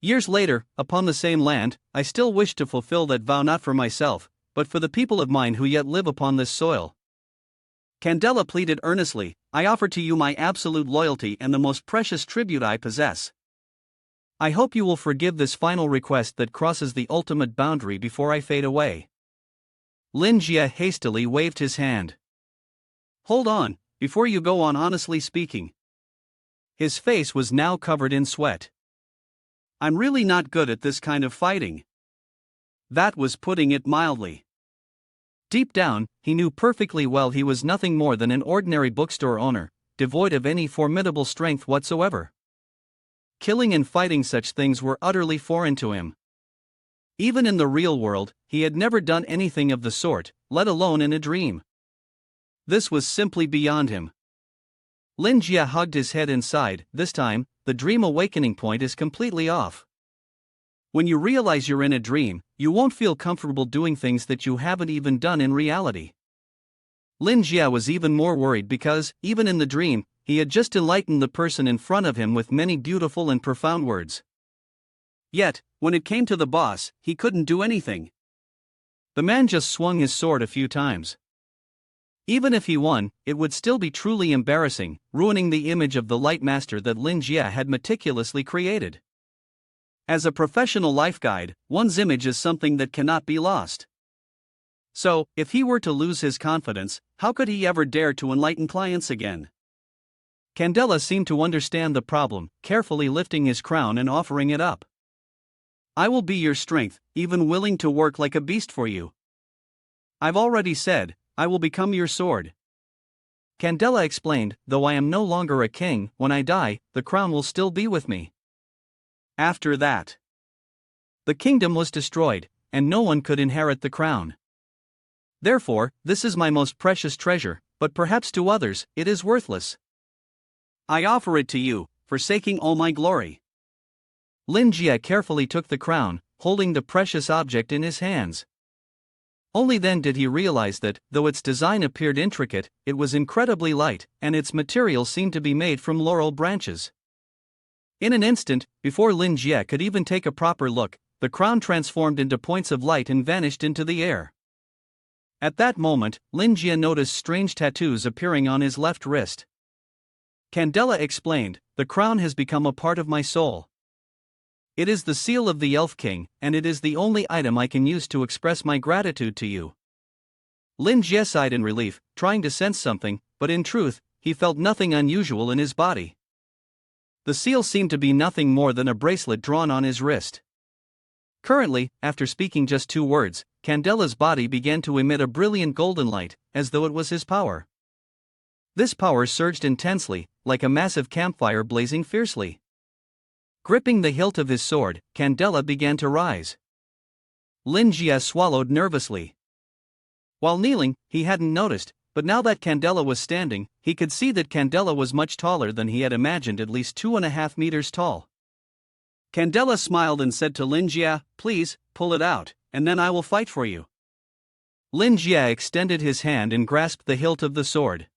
A: Years later, upon the same land, I still wished to fulfill that vow not for myself, but for the people of mine who yet live upon this soil." Candela pleaded earnestly, "I offer to you my absolute loyalty and the most precious tribute I possess. I hope you will forgive this final request that crosses the ultimate boundary before I fade away." Lin Jie hastily waved his hand. "Hold on, before you go on, honestly speaking." His face was now covered in sweat. "I'm really not good at this kind of fighting." That was putting it mildly. Deep down, he knew perfectly well he was nothing more than an ordinary bookstore owner, devoid of any formidable strength whatsoever. Killing and fighting such things were utterly foreign to him. Even in the real world, he had never done anything of the sort, let alone in a dream. This was simply beyond him. Lin Jie hugged his head and sighed. This time, the dream awakening point is completely off. When you realize you're in a dream, you won't feel comfortable doing things that you haven't even done in reality. Lin Jie was even more worried because, even in the dream, he had just enlightened the person in front of him with many beautiful and profound words. Yet, when it came to the boss, he couldn't do anything. The man just swung his sword a few times. Even if he won, it would still be truly embarrassing, ruining the image of the Light Master that Lin Jie had meticulously created. As a professional life guide, one's image is something that cannot be lost. So, if he were to lose his confidence, how could he ever dare to enlighten clients again? Candela seemed to understand the problem, carefully lifting his crown and offering it up. "I will be your strength, even willing to work like a beast for you. I've already said, I will become your sword." Candela explained, "Though I am no longer a king, when I die, the crown will still be with me." After that, the kingdom was destroyed, and no one could inherit the crown. Therefore, this is my most precious treasure, but perhaps to others, it is worthless. I offer it to you, forsaking all my glory." Lin Jie carefully took the crown, holding the precious object in his hands. Only then did he realize that, though its design appeared intricate, it was incredibly light, and its material seemed to be made from laurel branches. In an instant, before Lin Jie could even take a proper look, the crown transformed into points of light and vanished into the air. At that moment, Lin Jie noticed strange tattoos appearing on his left wrist. Candela explained, "The crown has become a part of my soul. It is the seal of the Elf King, and it is the only item I can use to express my gratitude to you." Lin Jie sighed in relief, trying to sense something, but in truth, he felt nothing unusual in his body. The seal seemed to be nothing more than a bracelet drawn on his wrist. Currently, after speaking just 2 words, Candela's body began to emit a brilliant golden light, as though it was his power. This power surged intensely, like a massive campfire blazing fiercely. Gripping the hilt of his sword, Candela began to rise. Lin Jie swallowed nervously. While kneeling, he hadn't noticed, but now that Candela was standing, he could see that Candela was much taller than he had imagined, at least 2.5 meters tall. Candela smiled and said to Lin Jie, "Please, pull it out, and then I will fight for you." Lin Jie extended his hand and grasped the hilt of the sword.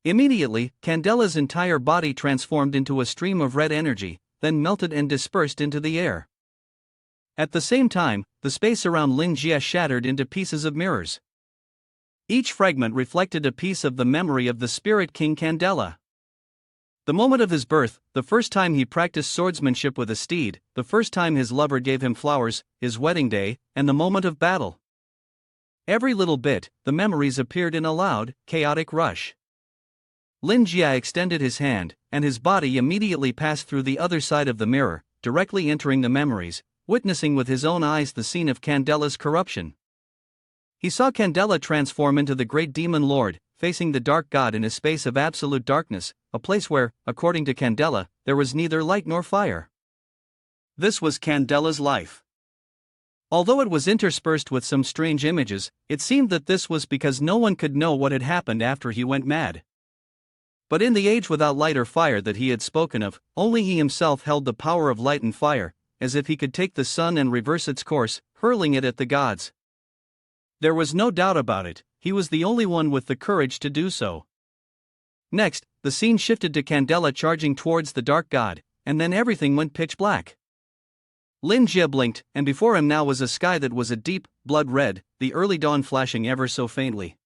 A: Immediately, Candela's entire body transformed into a stream of red energy, then melted and dispersed into the air. At the same time, the space around Lin Jie shattered into pieces of mirrors. Each fragment reflected a piece of the memory of the Spirit King Candela. The moment of his birth, the first time he practiced swordsmanship with a steed, the first time his lover gave him flowers, his wedding day, and the moment of battle. Every little bit, the memories appeared in a loud, chaotic rush. Lin Jie extended his hand, and his body immediately passed through the other side of the mirror, directly entering the memories, witnessing with his own eyes the scene of Candela's corruption. He saw Candela transform into the great demon lord, facing the dark god in a space of absolute darkness, a place where, according to Candela, there was neither light nor fire. This was Candela's life. Although it was interspersed with some strange images, it seemed that this was because no one could know what had happened after he went mad. But in the age without light or fire that he had spoken of, only he himself held the power of light and fire, as if he could take the sun and reverse its course, hurling it at the gods. There was no doubt about it, he was the only one with the courage to do so. Next, the scene shifted to Candela charging towards the dark god, and then everything went pitch black. Lin Jie blinked, and before him now was a sky that was a deep, blood red, the early dawn flashing ever so faintly.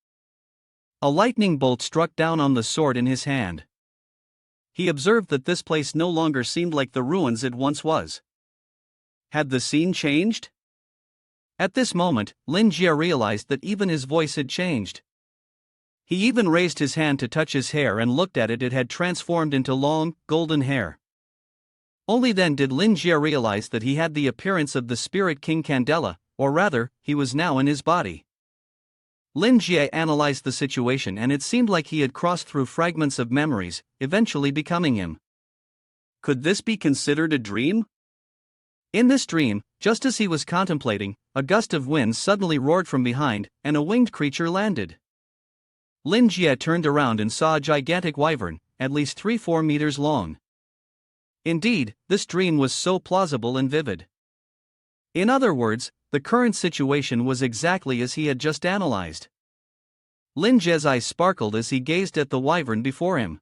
A: A lightning bolt struck down on the sword in his hand. He observed that this place no longer seemed like the ruins it once was. Had the scene changed? At this moment, Lin Jie realized that even his voice had changed. He even raised his hand to touch his hair and looked at it. It had transformed into long, golden hair. Only then did Lin Jie realize that he had the appearance of the Spirit King Candela, or rather, he was now in his body. Lin Jie analyzed the situation, and it seemed like he had crossed through fragments of memories, eventually becoming him. Could this be considered a dream? In this dream, just as he was contemplating, a gust of wind suddenly roared from behind, and a winged creature landed. Lin Jie turned around and saw a gigantic wyvern, at least 3-4 meters long. Indeed, this dream was so plausible and vivid. In other words, the current situation was exactly as he had just analyzed. Lin Jie's eyes sparkled as he gazed at the wyvern before him.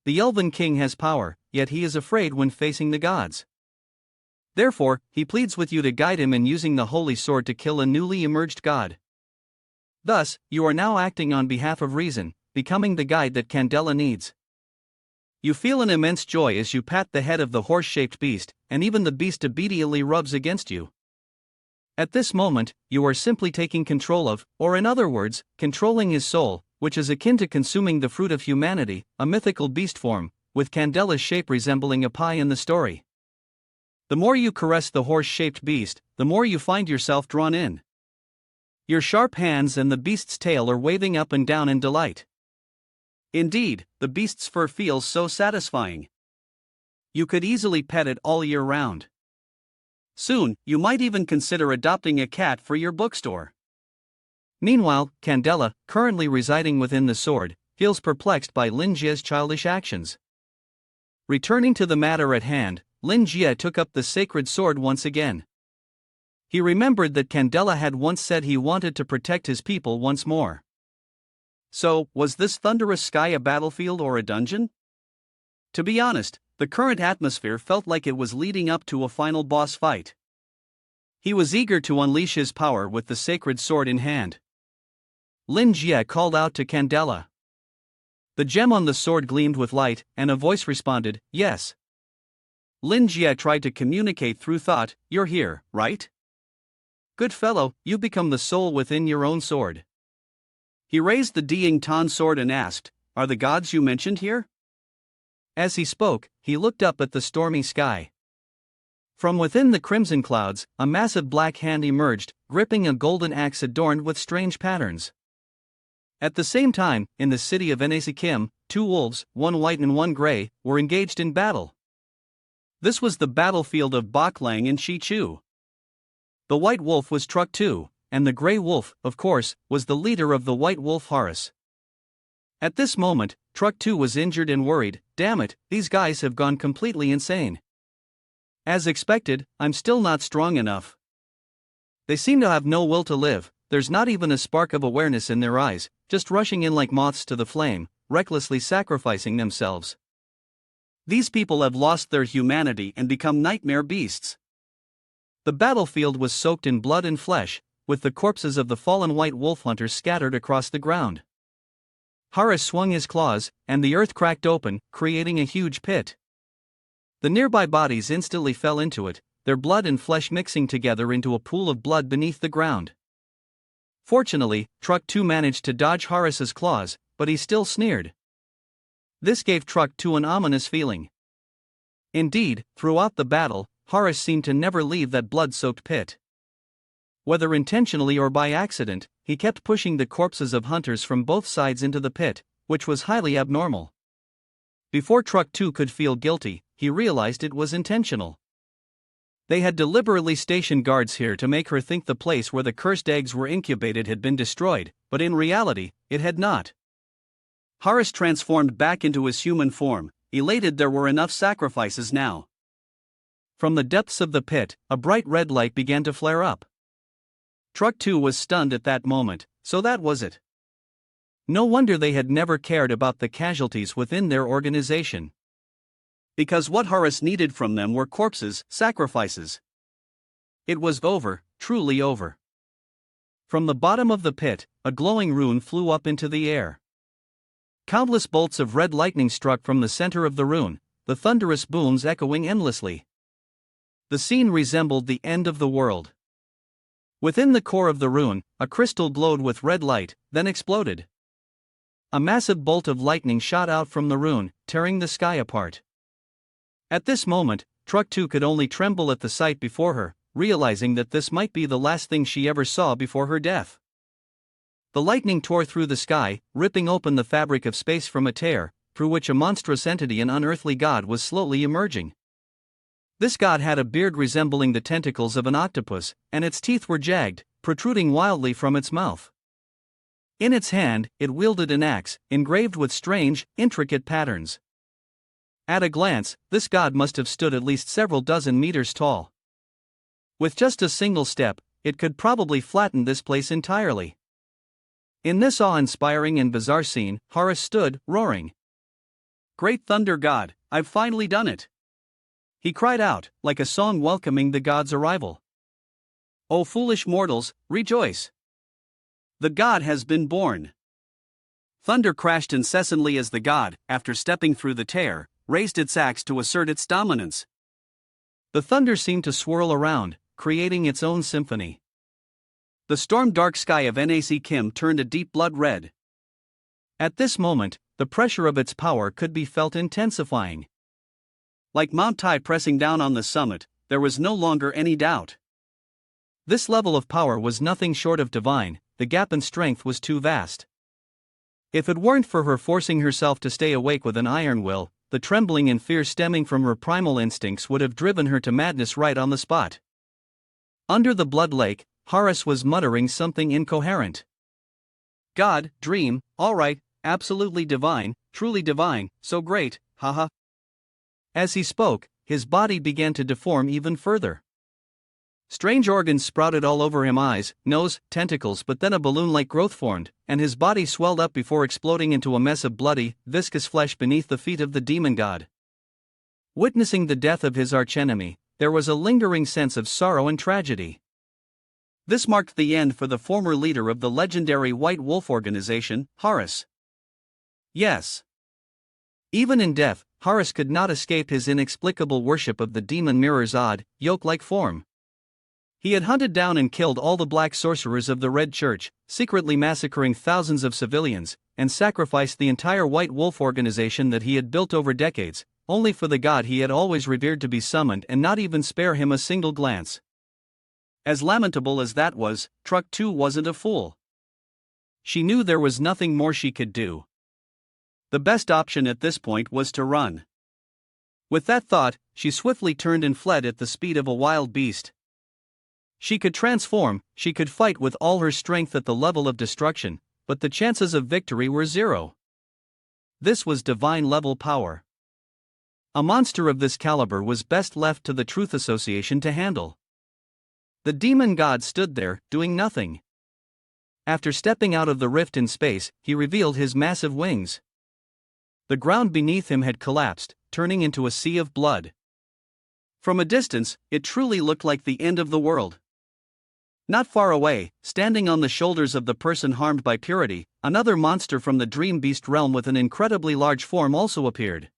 A: The Elven King has power, yet he is afraid when facing the gods. Therefore, he pleads with you to guide him in using the holy sword to kill a newly emerged god. Thus, you are now acting on behalf of reason, becoming the guide that Candela needs. You feel an immense joy as you pat the head of the horse-shaped beast, and even the beast obediently rubs against you. At this moment, you are simply taking control of, or in other words, controlling his soul, which is akin to consuming the fruit of humanity, a mythical beast form, with Candela's shape resembling a pie in the story. The more you caress the horse-shaped beast, the more you find yourself drawn in. Your sharp hands and the beast's tail are waving up and down in delight. Indeed, the beast's fur feels so satisfying. You could easily pet it all year round. Soon, you might even consider adopting a cat for your bookstore. Meanwhile, Candela, currently residing within the sword, feels perplexed by Lin Jie's childish actions. Returning to the matter at hand, Lin Jie took up the sacred sword once again. He remembered that Candela had once said he wanted to protect his people once more. So, was this thunderous sky a battlefield or a dungeon? To be honest, the current atmosphere felt like it was leading up to a final boss fight. He was eager to unleash his power with the sacred sword in hand. Lin Jie called out to Candela. The gem on the sword gleamed with light, and a voice responded, "Yes." Lin Jie tried to communicate through thought, "You're here, right? Good fellow, you become the soul within your own sword." He raised the Ding Tan sword and asked, "Are the gods you mentioned here?" As he spoke, he looked up at the stormy sky. From within the crimson clouds, a massive black hand emerged, gripping a golden axe adorned with strange patterns. At the same time, in the city of Kim, two wolves, one white and one gray, were engaged in battle. This was the battlefield of Baklang and Shichu. The white wolf was Truck 2, and the gray wolf, of course, was the leader of the white wolf Horus. At this moment, Truck 2 was injured and worried. "Damn it, these guys have gone completely insane. As expected, I'm still not strong enough. They seem to have no will to live, there's not even a spark of awareness in their eyes, just rushing in like moths to the flame, recklessly sacrificing themselves. These people have lost their humanity and become nightmare beasts." The battlefield was soaked in blood and flesh, with the corpses of the fallen white wolf hunters scattered across the ground. Horus swung his claws, and the earth cracked open, creating a huge pit. The nearby bodies instantly fell into it, their blood and flesh mixing together into a pool of blood beneath the ground. Fortunately, Truck 2 managed to dodge Horus's claws, but he still sneered. This gave Truck 2 an ominous feeling. Indeed, throughout the battle, Horus seemed to never leave that blood-soaked pit. Whether intentionally or by accident, he kept pushing the corpses of hunters from both sides into the pit, which was highly abnormal. Before Truck 2 could feel guilty, he realized it was intentional. They had deliberately stationed guards here to make her think the place where the cursed eggs were incubated had been destroyed, but in reality, it had not. Horus transformed back into his human form, elated there were enough sacrifices now. From the depths of the pit, a bright red light began to flare up. Truck 2 was stunned at that moment, so that was it. No wonder they had never cared about the casualties within their organization. Because what Horus needed from them were corpses, sacrifices. It was over, truly over. From the bottom of the pit, a glowing rune flew up into the air. Countless bolts of red lightning struck from the center of the rune, the thunderous booms echoing endlessly. The scene resembled the end of the world. Within the core of the rune, a crystal glowed with red light, then exploded. A massive bolt of lightning shot out from the rune, tearing the sky apart. At this moment, Truck 2 could only tremble at the sight before her, realizing that this might be the last thing she ever saw before her death. The lightning tore through the sky, ripping open the fabric of space from a tear, through which a monstrous entity, an unearthly god, was slowly emerging. This god had a beard resembling the tentacles of an octopus, and its teeth were jagged, protruding wildly from its mouth. In its hand, it wielded an axe, engraved with strange, intricate patterns. At a glance, this god must have stood at least several dozen meters tall. With just a single step, it could probably flatten this place entirely. In this awe-inspiring and bizarre scene, Horus stood, roaring. "Great thunder god, I've finally done it!" He cried out, like a song welcoming the god's arrival. "O foolish mortals, rejoice! The god has been born!" Thunder crashed incessantly as the god, after stepping through the tear, raised its axe to assert its dominance. The thunder seemed to swirl around, creating its own symphony. The storm-dark sky of Kim turned a deep blood red. At this moment, the pressure of its power could be felt intensifying. Like Mount Tai pressing down on the summit, there was no longer any doubt. This level of power was nothing short of divine, the gap in strength was too vast. If it weren't for her forcing herself to stay awake with an iron will, the trembling and fear stemming from her primal instincts would have driven her to madness right on the spot. Under the blood lake, Horus was muttering something incoherent. "God, dream, alright, absolutely divine, truly divine, so great, haha." As he spoke, his body began to deform even further. Strange organs sprouted all over him: eyes, nose, tentacles, but then a balloon-like growth formed, and his body swelled up before exploding into a mess of bloody, viscous flesh beneath the feet of the demon god. Witnessing the death of his archenemy, there was a lingering sense of sorrow and tragedy. This marked the end for the former leader of the legendary White Wolf organization, Horus. Yes. Even in death, Horus could not escape his inexplicable worship of the demon mirror's odd, yoke-like form. He had hunted down and killed all the black sorcerers of the Red Church, secretly massacring thousands of civilians, and sacrificed the entire White Wolf organization that he had built over decades, only for the god he had always revered to be summoned and not even spare him a single glance. As lamentable as that was, Truck 2 wasn't a fool. She knew there was nothing more she could do. The best option at this point was to run. With that thought, she swiftly turned and fled at the speed of a wild beast. She could transform, she could fight with all her strength at the level of destruction, but the chances of victory were zero. This was divine-level power. A monster of this caliber was best left to the Truth Association to handle. The demon god stood there, doing nothing. After stepping out of the rift in space, he revealed his massive wings. The ground beneath him had collapsed, turning into a sea of blood. From a distance, it truly looked like the end of the world. Not far away, standing on the shoulders of the person harmed by purity, another monster from the dream beast realm with an incredibly large form also appeared.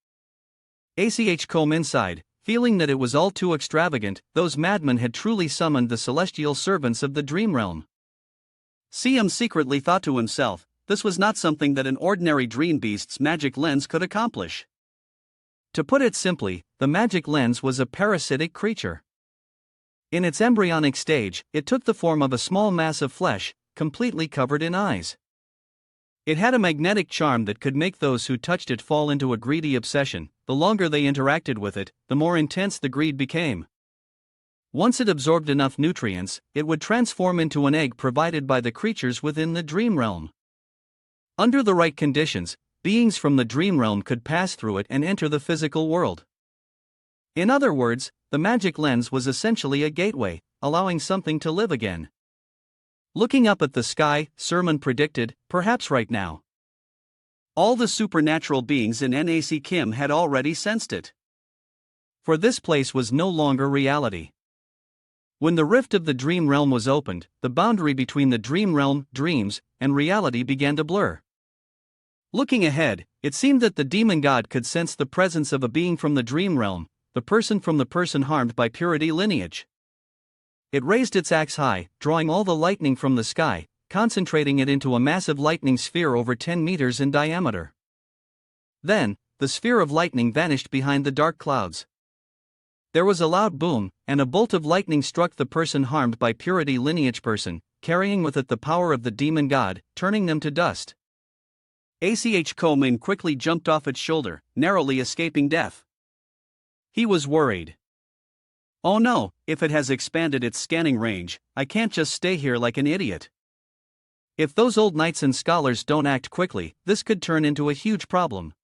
A: Comb inside, feeling that it was all too extravagant, those madmen had truly summoned the celestial servants of the dream realm. CM secretly thought to himself, this was not something that an ordinary dream beast's magic lens could accomplish. To put it simply, the magic lens was a parasitic creature. In its embryonic stage, it took the form of a small mass of flesh, completely covered in eyes. It had a magnetic charm that could make those who touched it fall into a greedy obsession. The longer they interacted with it, the more intense the greed became. Once it absorbed enough nutrients, it would transform into an egg provided by the creatures within the dream realm. Under the right conditions, beings from the dream realm could pass through it and enter the physical world. In other words, the magic lens was essentially a gateway, allowing something to live again. Looking up at the sky, Sermon predicted, perhaps right now. All the supernatural beings in NAC Kim had already sensed it. For this place was no longer reality. When the rift of the dream realm was opened, the boundary between the dream realm, dreams, and reality began to blur. Looking ahead, it seemed that the demon god could sense the presence of a being from the dream realm, the person from the person harmed by purity lineage. It raised its axe high, drawing all the lightning from the sky, concentrating it into a massive lightning sphere over 10 meters in diameter. Then, the sphere of lightning vanished behind the dark clouds. There was a loud boom, and a bolt of lightning struck the person harmed by purity lineage person, carrying with it the power of the demon god, turning them to dust. Coleman quickly jumped off its shoulder, narrowly escaping death. He was worried. Oh no, if it has expanded its scanning range, I can't just stay here like an idiot. If those old knights and scholars don't act quickly, this could turn into a huge problem.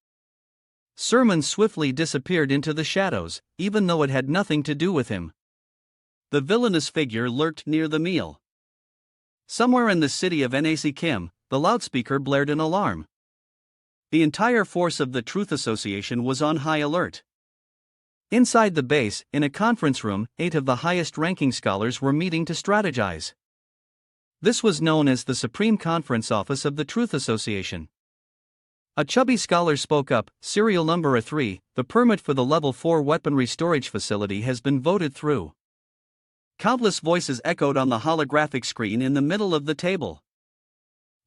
A: Sermon swiftly disappeared into the shadows, even though it had nothing to do with him. The villainous figure lurked near the meal. Somewhere in the city of NAC Kim, the loudspeaker blared an alarm. The entire force of the Truth Association was on high alert. Inside the base, in a conference room, 8 of the highest-ranking scholars were meeting to strategize. This was known as the Supreme Conference Office of the Truth Association. A chubby scholar spoke up, serial number A3, the permit for the Level 4 weaponry storage facility has been voted through. Countless voices echoed on the holographic screen in the middle of the table.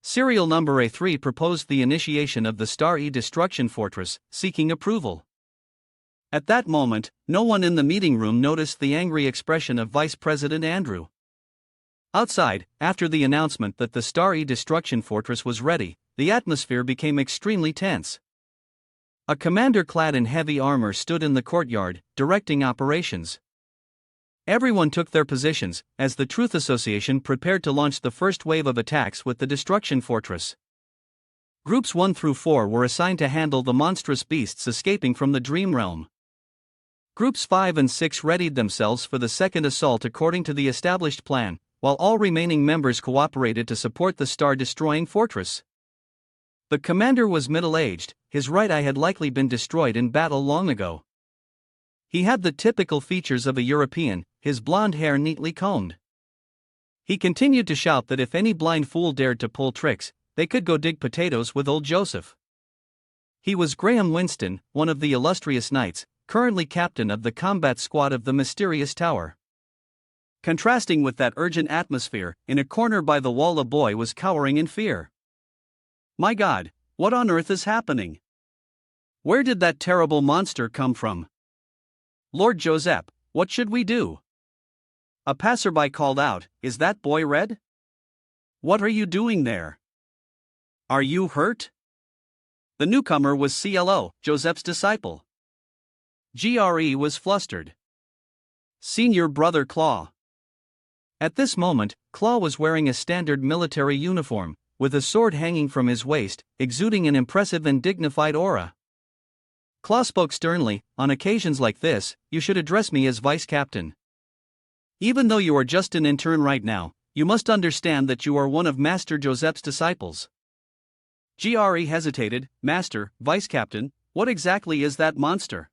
A: Serial number A3 proposed the initiation of the Star E Destruction Fortress, seeking approval. At that moment, no one in the meeting room noticed the angry expression of Vice President Andrew. Outside, after the announcement that the Star E Destruction Fortress was ready, the atmosphere became extremely tense. A commander clad in heavy armor stood in the courtyard, directing operations. Everyone took their positions, as the Truth Association prepared to launch the first wave of attacks with the Destruction Fortress. Groups 1 through 4 were assigned to handle the monstrous beasts escaping from the Dream Realm. Groups 5 and 6 readied themselves for the second assault according to the established plan, while all remaining members cooperated to support the star-destroying fortress. The commander was middle-aged, his right eye had likely been destroyed in battle long ago. He had the typical features of a European, his blonde hair neatly combed. He continued to shout that if any blind fool dared to pull tricks, they could go dig potatoes with old Joseph. He was Graham Winston, one of the illustrious knights, currently captain of the combat squad of the mysterious tower. Contrasting with that urgent atmosphere, in a corner by the wall a boy was cowering in fear. My God, what on earth is happening? Where did that terrible monster come from? Lord Joseph, what should we do? A passerby called out, "Is that boy red? What are you doing there? Are you hurt?" The newcomer was CLO, Joseph's disciple. GRE was flustered. Senior Brother Claw. At this moment, Claw was wearing a standard military uniform, with a sword hanging from his waist, exuding an impressive and dignified aura. Claw spoke sternly, "On occasions like this, you should address me as vice captain. Even though you are just an intern right now, you must understand that you are one of Master Joseph's disciples." GRE hesitated. "Master, vice captain, what exactly is that monster?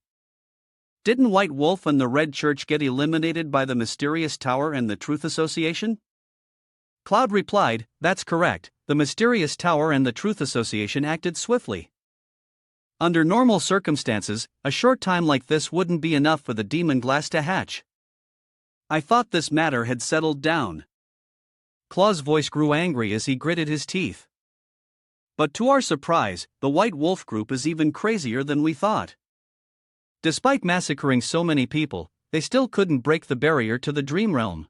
A: Didn't White Wolf and the Red Church get eliminated by the Mysterious Tower and the Truth Association?" Cloud replied, "That's correct, the Mysterious Tower and the Truth Association acted swiftly. Under normal circumstances, a short time like this wouldn't be enough for the demon glass to hatch. I thought this matter had settled down." Claw's voice grew angry as he gritted his teeth. "But to our surprise, the White Wolf group is even crazier than we thought. Despite massacring so many people, they still couldn't break the barrier to the dream realm.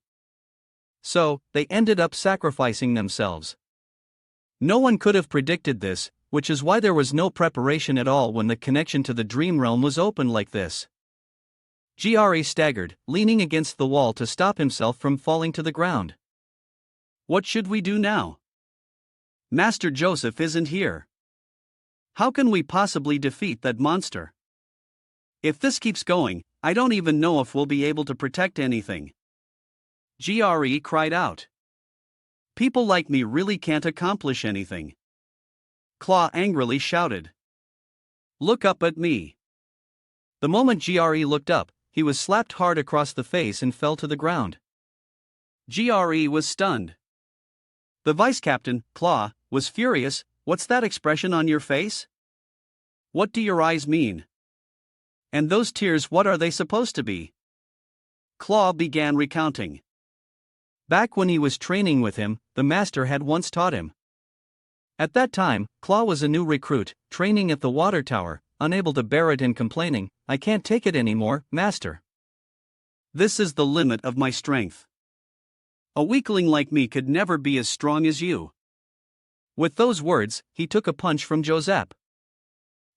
A: So, they ended up sacrificing themselves. No one could have predicted this, which is why there was no preparation at all when the connection to the dream realm was open like this." GRE staggered, leaning against the wall to stop himself from falling to the ground. "What should we do now? Master Joseph isn't here. How can we possibly defeat that monster? If this keeps going, I don't even know if we'll be able to protect anything." GRE cried out. "People like me really can't accomplish anything." Claw angrily shouted. "Look up at me." The moment GRE looked up, he was slapped hard across the face and fell to the ground. GRE was stunned. The vice captain, Claw, was furious. "What's that expression on your face? What do your eyes mean? And those tears, what are they supposed to be?" Claw began recounting. Back when he was training with him, the master had once taught him. At that time, Claw was a new recruit, training at the water tower, unable to bear it and complaining, "I can't take it anymore, master. This is the limit of my strength. A weakling like me could never be as strong as you." With those words, he took a punch from Joseph.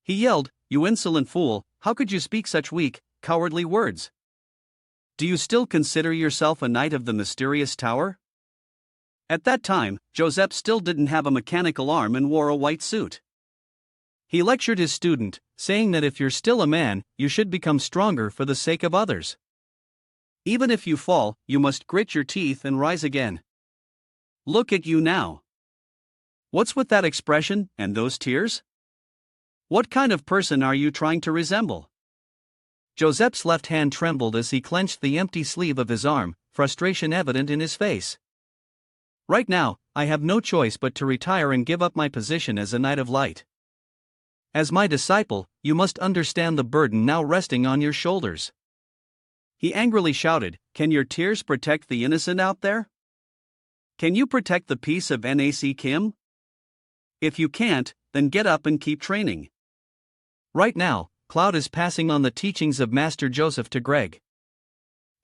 A: He yelled, "You insolent fool, how could you speak such weak, cowardly words? Do you still consider yourself a knight of the Mysterious Tower?" At that time, Joseph still didn't have a mechanical arm and wore a white suit. He lectured his student, saying that if you're still a man, you should become stronger for the sake of others. Even if you fall, you must grit your teeth and rise again. Look at you now. What's with that expression, and those tears? What kind of person are you trying to resemble? Joseph's left hand trembled as he clenched the empty sleeve of his arm, frustration evident in his face. Right now, I have no choice but to retire and give up my position as a Knight of Light. As my disciple, you must understand the burden now resting on your shoulders. He angrily shouted, "Can your tears protect the innocent out there? Can you protect the peace of NAC Kim? If you can't, then get up and keep training." Right now, Cloud is passing on the teachings of Master Joseph to Greg.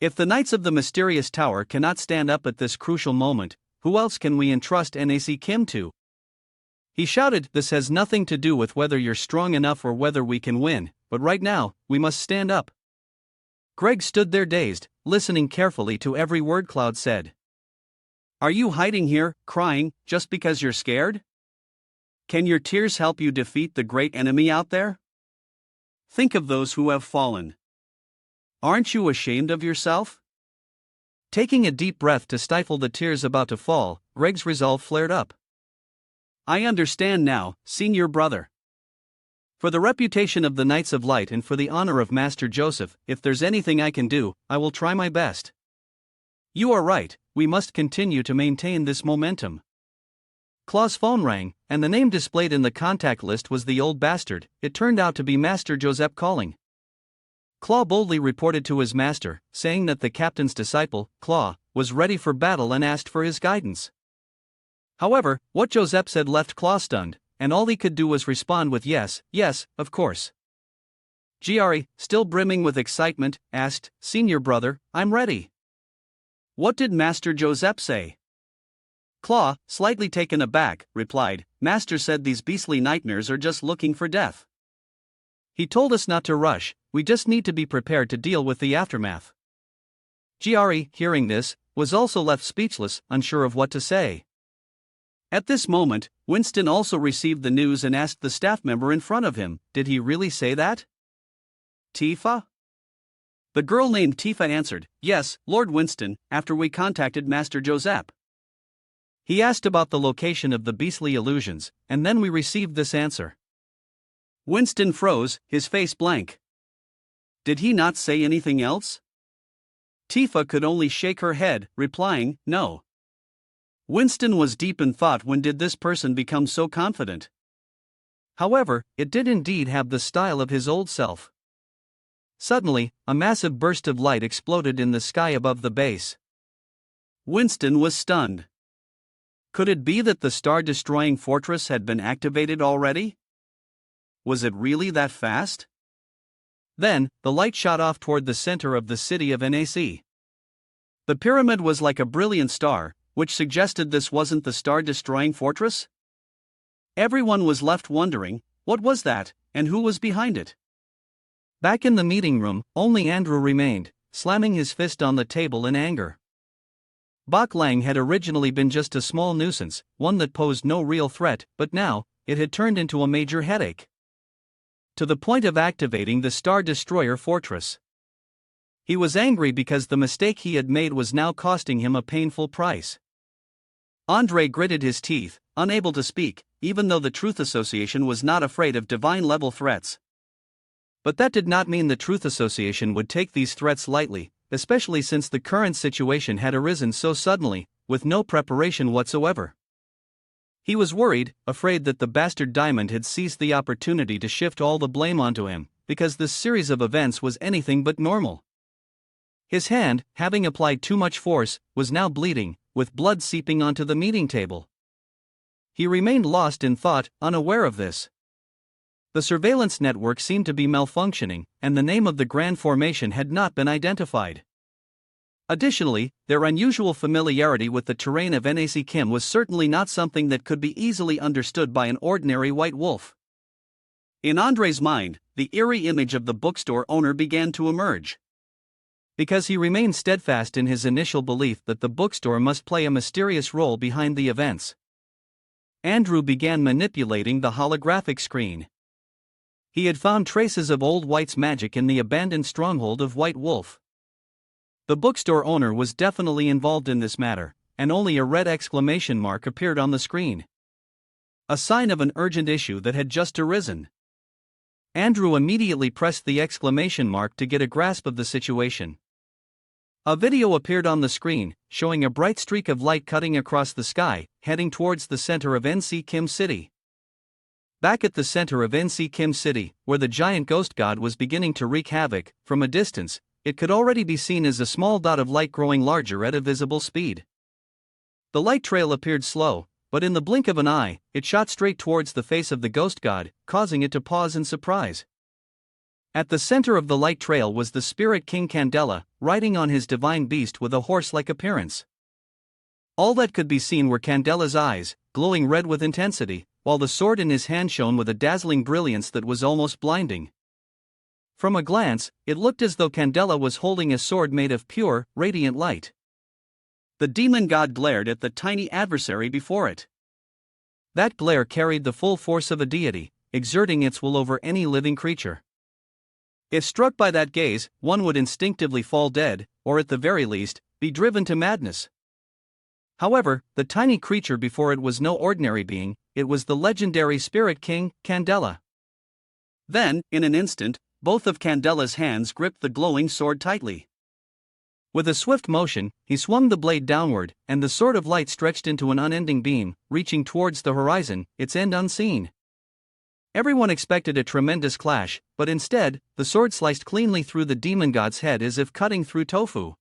A: If the Knights of the Mysterious Tower cannot stand up at this crucial moment, who else can we entrust NAC Kim to? He shouted, "This has nothing to do with whether you're strong enough or whether we can win, but right now, we must stand up." Greg stood there dazed, listening carefully to every word Cloud said. "Are you hiding here, crying, just because you're scared? Can your tears help you defeat the great enemy out there? Think of those who have fallen.
B: Aren't you ashamed of yourself? Taking a deep breath to stifle the tears about to fall, Greg's resolve flared up. I understand now, senior brother. For the reputation of the Knights of Light and for the honor of Master Joseph, if there's anything I can do, I will try my best. You are right, we must continue to maintain this momentum. Claw's phone rang, and the name displayed in the contact list was the old bastard. It turned out to be Master Joseph calling. Claw boldly reported to his master, saying that the captain's disciple, Claw, was ready for battle and asked for his guidance. However, what Joseph said left Claw stunned, and all he could do was respond with yes, of course. Giari, still brimming with excitement, asked, Senior brother, I'm ready. What did Master Joseph say? Claw, slightly taken aback, replied, Master said these beastly nightmares are just looking for death. He told us not to rush, we just need to be prepared to deal with the aftermath. Giari, hearing this, was also left speechless, unsure of what to say. At this moment, Winston also received the news and asked the staff member in front of him, did he really say that? Tifa? The girl named Tifa answered, yes, Lord Winston, after we contacted Master Joseph. He asked about the location of the beastly illusions, and then we received this answer. Winston froze, his face blank. Did he not say anything else? Tifa could only shake her head, replying, no. Winston was deep in thought. When did this person become so confident? However, it did indeed have the style of his old self. Suddenly, a massive burst of light exploded in the sky above the base. Winston was stunned. Could it be that the star-destroying fortress had been activated already? Was it really that fast? Then, the light shot off toward the center of the city of NAC. The pyramid was like a brilliant star, which suggested this wasn't the star-destroying fortress? Everyone was left wondering, what was that, and who was behind it? Back in the meeting room, only Andrew remained, slamming his fist on the table in anger. Bok Lang had originally been just a small nuisance, one that posed no real threat, but now, it had turned into a major headache. To the point of activating the Star Destroyer fortress. He was angry because the mistake he had made was now costing him a painful price. Andre gritted his teeth, unable to speak, even though the Truth Association was not afraid of divine-level threats. But that did not mean the Truth Association would take these threats lightly, especially since the current situation had arisen so suddenly, with no preparation whatsoever. He was worried, afraid that the bastard Diamond had seized the opportunity to shift all the blame onto him, because this series of events was anything but normal. His hand, having applied too much force, was now bleeding, with blood seeping onto the meeting table. He remained lost in thought, unaware of this. The surveillance network seemed to be malfunctioning, and the name of the Grand Formation had not been identified. Additionally, their unusual familiarity with the terrain of NAC Kim was certainly not something that could be easily understood by an ordinary white wolf. In Andre's mind, the eerie image of the bookstore owner began to emerge. Because he remained steadfast in his initial belief that the bookstore must play a mysterious role behind the events. Andrew began manipulating the holographic screen. He had found traces of Old White's magic in the abandoned stronghold of White Wolf. The bookstore owner was definitely involved in this matter, and only a red exclamation mark appeared on the screen. A sign of an urgent issue that had just arisen. Andrew immediately pressed the exclamation mark to get a grasp of the situation. A video appeared on the screen, showing a bright streak of light cutting across the sky, heading towards the center of NC Kim City. Back at the center of NC Kim City, where the giant ghost god was beginning to wreak havoc, from a distance, it could already be seen as a small dot of light growing larger at a visible speed. The light trail appeared slow, but in the blink of an eye, it shot straight towards the face of the ghost god, causing it to pause in surprise. At the center of the light trail was the spirit king Candela, riding on his divine beast with a horse-like appearance. All that could be seen were Candela's eyes, glowing red with intensity, while the sword in his hand shone with a dazzling brilliance that was almost blinding. From a glance, it looked as though Candela was holding a sword made of pure, radiant light. The demon god glared at the tiny adversary before it. That glare carried the full force of a deity, exerting its will over any living creature. If struck by that gaze, one would instinctively fall dead, or at the very least, be driven to madness. However, the tiny creature before it was no ordinary being, it was the legendary Spirit King, Candela. Then, in an instant, both of Candela's hands gripped the glowing sword tightly. With a swift motion, he swung the blade downward, and the sword of light stretched into an unending beam, reaching towards the horizon, its end unseen. Everyone expected a tremendous clash, but instead, the sword sliced cleanly through the demon god's head as if cutting through tofu.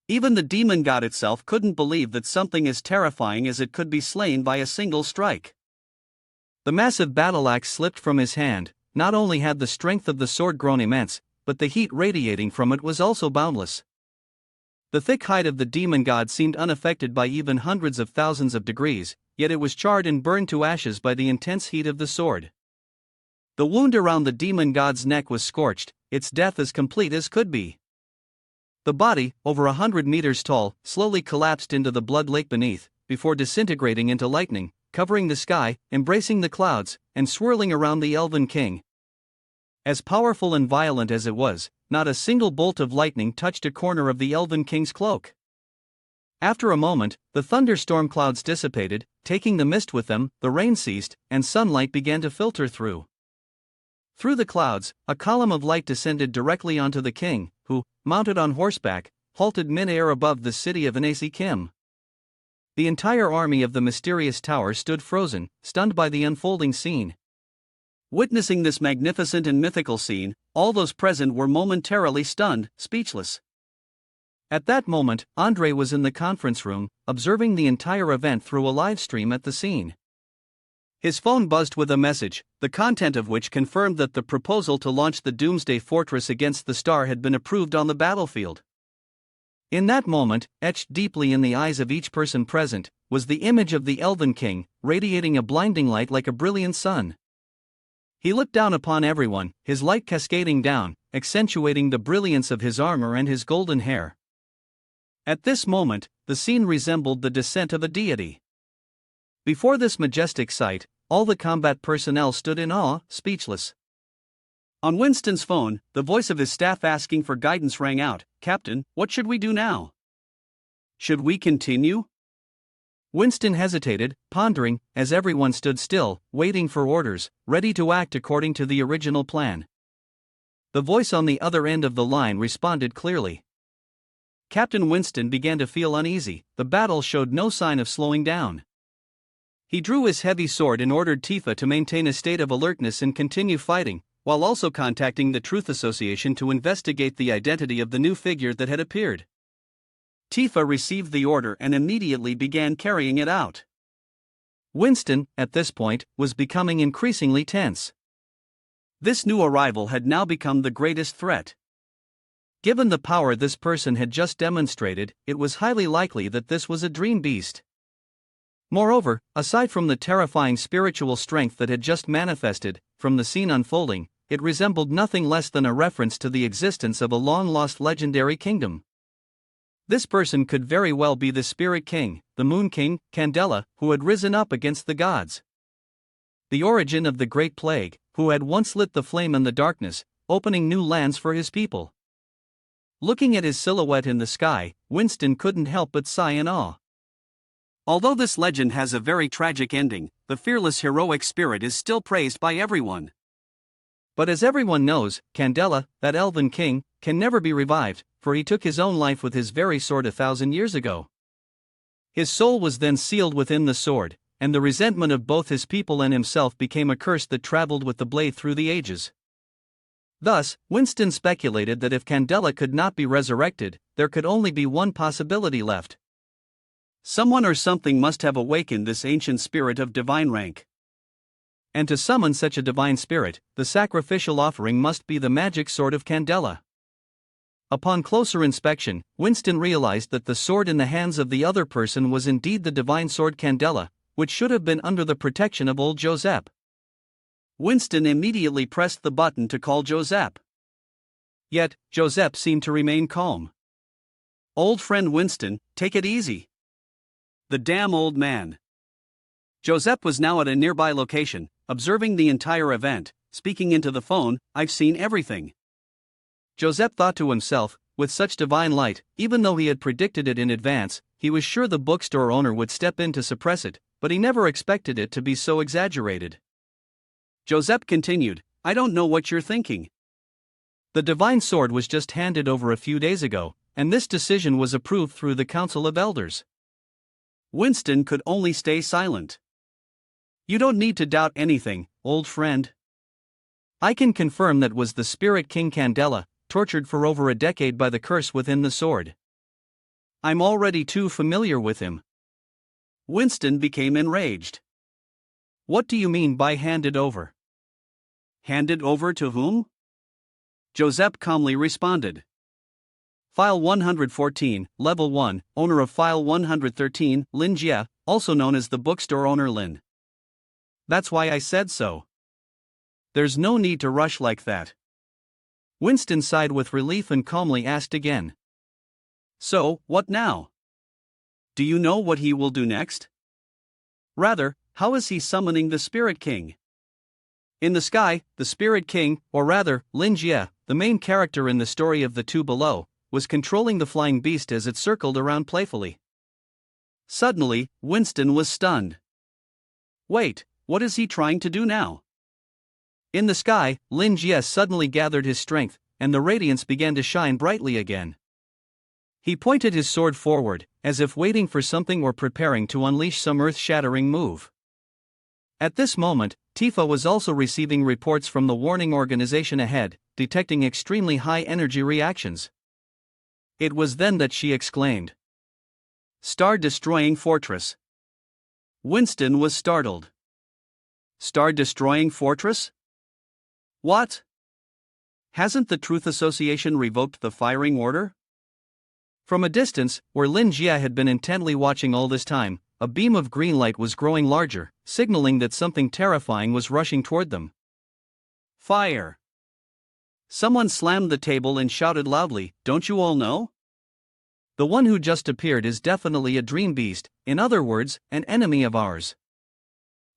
B: Even the demon god itself couldn't believe that something as terrifying as it could be slain by a single strike. The massive battle axe slipped from his hand. Not only had the strength of the sword grown immense, but the heat radiating from it was also boundless. The thick hide of the demon god seemed unaffected by even hundreds of thousands of degrees, yet it was charred and burned to ashes by the intense heat of the sword. The wound around the demon god's neck was scorched, its death as complete as could be. The body, over 100 meters tall, slowly collapsed into the blood lake beneath, before disintegrating into lightning, covering the sky, embracing the clouds, and swirling around the Elven King. As powerful and violent as it was, not a single bolt of lightning touched a corner of the Elven King's cloak. After a moment, the thunderstorm clouds dissipated, taking the mist with them, the rain ceased, and sunlight began to filter through. Through the clouds, a column of light descended directly onto the king, who, mounted on horseback, halted mid-air above the city of Anasi Kim. The entire army of the mysterious tower stood frozen, stunned by the unfolding scene. Witnessing this magnificent and mythical scene, all those present were momentarily stunned, speechless. At that moment, Andre was in the conference room, observing the entire event through a live stream at the scene. His phone buzzed with a message, the content of which confirmed that the proposal to launch the Doomsday Fortress against the star had been approved on the battlefield. In that moment, etched deeply in the eyes of each person present, was the image of the Elven King, radiating a blinding light like a brilliant sun. He looked down upon everyone, his light cascading down, accentuating the brilliance of his armor and his golden hair. At this moment, the scene resembled the descent of a deity. Before this majestic sight, all the combat personnel stood in awe, speechless. On Winston's phone, the voice of his staff asking for guidance rang out. "Captain, what should we do now? Should we continue?" Winston hesitated, pondering, as everyone stood still, waiting for orders, ready to act according to the original plan. The voice on the other end of the line responded clearly. Captain Winston began to feel uneasy. The battle showed no sign of slowing down. He drew his heavy sword and ordered Tifa to maintain a state of alertness and continue fighting, while also contacting the Truth Association to investigate the identity of the new figure that had appeared. Tifa received the order and immediately began carrying it out. Winston, at this point, was becoming increasingly tense. This new arrival had now become the greatest threat. Given the power this person had just demonstrated, it was highly likely that this was a dream beast. Moreover, aside from the terrifying spiritual strength that had just manifested, from the scene unfolding, it resembled nothing less than a reference to the existence of a long-lost legendary kingdom. This person could very well be the Spirit King, the Moon King, Candela, who had risen up against the gods. The origin of the Great Plague, who had once lit the flame in the darkness, opening new lands for his people. Looking at his silhouette in the sky, Winston couldn't help but sigh in awe. Although this legend has a very tragic ending, the fearless heroic spirit is still praised by everyone. But as everyone knows, Candela, that Elven King, can never be revived, for he took his own life with his very sword 1,000 years ago. His soul was then sealed within the sword, and the resentment of both his people and himself became a curse that traveled with the blade through the ages. Thus, Winston speculated that if Candela could not be resurrected, there could only be one possibility left. Someone or something must have awakened this ancient spirit of divine rank. And to summon such a divine spirit, the sacrificial offering must be the magic sword of Candela. Upon closer inspection, Winston realized that the sword in the hands of the other person was indeed the divine sword Candela, which should have been under the protection of old Joseph. Winston immediately pressed the button to call Joseph. Yet, Joseph seemed to remain calm. "Old friend Winston, take it easy." The damn old man. Joseph was now at a nearby location, observing the entire event, speaking into the phone. "I've seen everything.
A: Joseph thought to himself, with such divine light, even though he had predicted it in advance, he was sure the bookstore owner would step in to suppress it, but he never expected it to be so exaggerated. Joseph continued, I don't know what you're thinking. The divine sword was just handed over a few days ago, and this decision was approved through the Council of Elders. Winston could only stay silent. You don't need to doubt anything, old friend. I can confirm that was the Spirit King Candela, tortured for over a decade by the curse within the sword. I'm already too familiar with him. Winston became enraged. What do you mean by handed over? Handed over to whom? Joseph calmly responded. File 114, Level 1, owner of File 113, Lin Jia, also known as the bookstore owner Lin. That's why I said so. There's no need to rush like that. Winston sighed with relief and calmly asked again. So, what now? Do you know what he will do next? Rather, how is he summoning the Spirit King? In the sky, the Spirit King, or rather, Lin Jia, the main character in the story of the two below, was controlling the flying beast as it circled around playfully. Suddenly, Winston was stunned. Wait, what is he trying to do now? In the sky, Lin Jia suddenly gathered his strength, and the radiance began to shine brightly again. He pointed his sword forward, as if waiting for something or preparing to unleash some earth-shattering move. At this moment, Tifa was also receiving reports from the warning organization ahead, detecting extremely high energy reactions. It was then that she exclaimed, Star-destroying fortress. Winston was startled. Star-destroying fortress? What? Hasn't the Truth Association revoked the firing order? From a distance, where Lin Jia had been intently watching all this time, a beam of green light was growing larger, signaling that something terrifying was rushing toward them. Fire! Someone slammed the table and shouted loudly, Don't you all know? The one who just appeared is definitely a dream beast, in other words, an enemy of ours.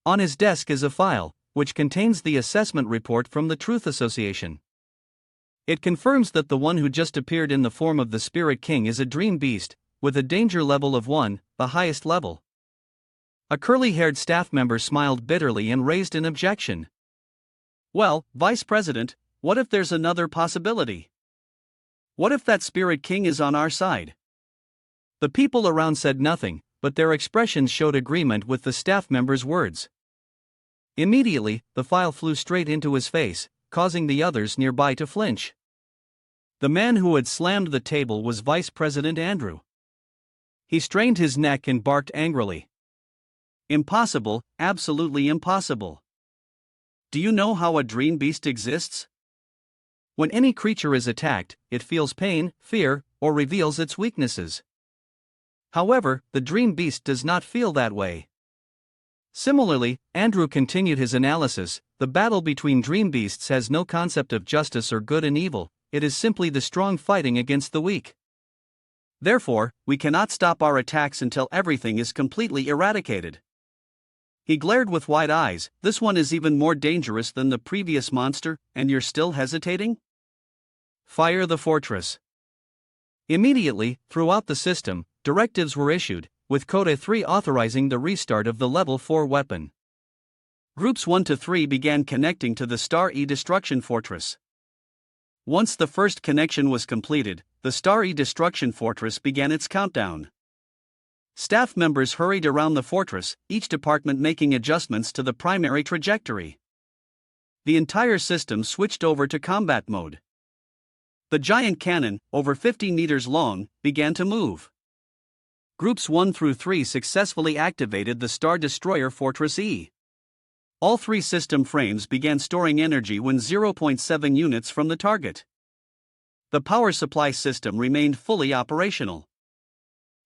A: On his desk is a file, which contains the assessment report from the Truth Association. It confirms that the one who just appeared in the form of the Spirit King is a dream beast, with a danger level of 1, the highest level. A curly-haired staff member smiled bitterly and raised an objection. Well, Vice President, what if there's another possibility? What if that Spirit King is on our side? The people around said nothing, but their expressions showed agreement with the staff member's words. Immediately, the file flew straight into his face, causing the others nearby to flinch. The man who had slammed the table was Vice President Andrew. He strained his neck and barked angrily. Impossible, absolutely impossible. Do you know how a dream beast exists? When any creature is attacked, it feels pain, fear, or reveals its weaknesses. However, the dream beast does not feel that way. Similarly, Andrew continued his analysis, the battle between dream beasts has no concept of justice or good and evil, it is simply the strong fighting against the weak. Therefore, we cannot stop our attacks until everything is completely eradicated. He glared with wide eyes, this one is even more dangerous than the previous monster, and you're still hesitating? Fire the fortress. Immediately, throughout the system, directives were issued, with Code 3 authorizing the restart of the Level 4 weapon. Groups 1 to 3 began connecting to the Star E Destruction Fortress. Once the first connection was completed, the Star E Destruction Fortress began its countdown. Staff members hurried around the fortress, each department making adjustments to the primary trajectory. The entire system switched over to combat mode. The giant cannon, over 50 meters long, began to move. Groups 1 through 3 successfully activated the Star Destroyer Fortress E. All three system frames began storing energy when 0.7 units from the target. The power supply system remained fully operational.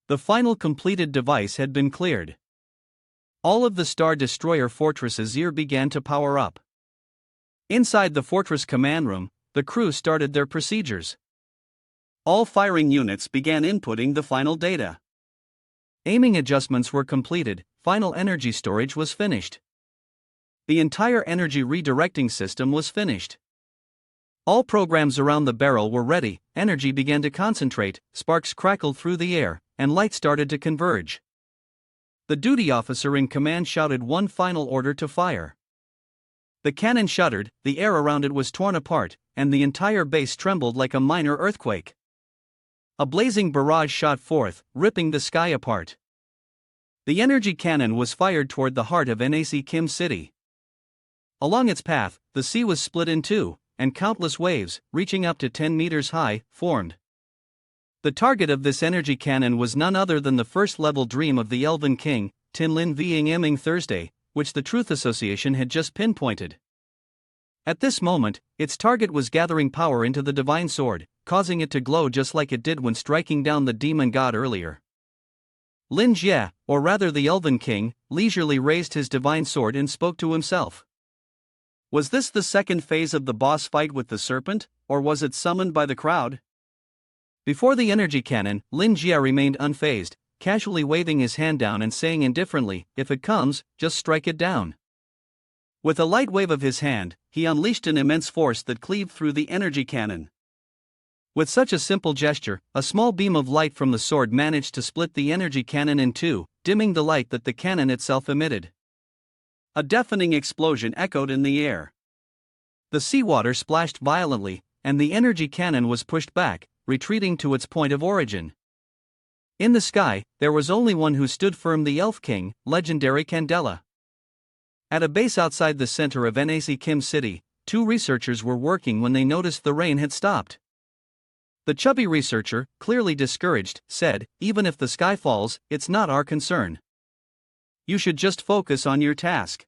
A: The final completed device had been cleared. All of the Star Destroyer Fortress's ear began to power up. Inside the fortress command room, the crew started their procedures. All firing units began inputting the final data. Aiming adjustments were completed, final energy storage was finished. The entire energy redirecting system was finished. All programs around the barrel were ready, energy began to concentrate, sparks crackled through the air, and light started to converge. The duty officer in command shouted one final order to fire. The cannon shuddered, the air around it was torn apart, and the entire base trembled like a minor earthquake. A blazing barrage shot forth, ripping the sky apart. The energy cannon was fired toward the heart of Nac Kim City. Along its path, the sea was split in two, and countless waves, reaching up to 10 meters high, formed. The target of this energy cannon was none other than the first-level dream of the Elven King, Tin Lin Ving Eming Thursday, which the Truth Association had just pinpointed. At this moment, its target was gathering power into the divine sword, causing it to glow just like it did when striking down the demon god earlier. Lin Jie, or rather the Elven King, leisurely raised his divine sword and spoke to himself. Was this the second phase of the boss fight with the serpent, or was it summoned by the crowd? Before the energy cannon, Lin Jie remained unfazed, casually waving his hand down and saying indifferently, "If it comes, just strike it down." With a light wave of his hand, he unleashed an immense force that cleaved through the energy cannon. With such a simple gesture, a small beam of light from the sword managed to split the energy cannon in two, dimming the light that the cannon itself emitted. A deafening explosion echoed in the air. The seawater splashed violently, and the energy cannon was pushed back, retreating to its point of origin. In the sky, there was only one who stood firm: the Elf King, legendary Candela. At a base outside the center of Nac Kim City, two researchers were working when they noticed the rain had stopped. The chubby researcher, clearly discouraged, said, "Even if the sky falls, it's not our concern. You should just focus on your task."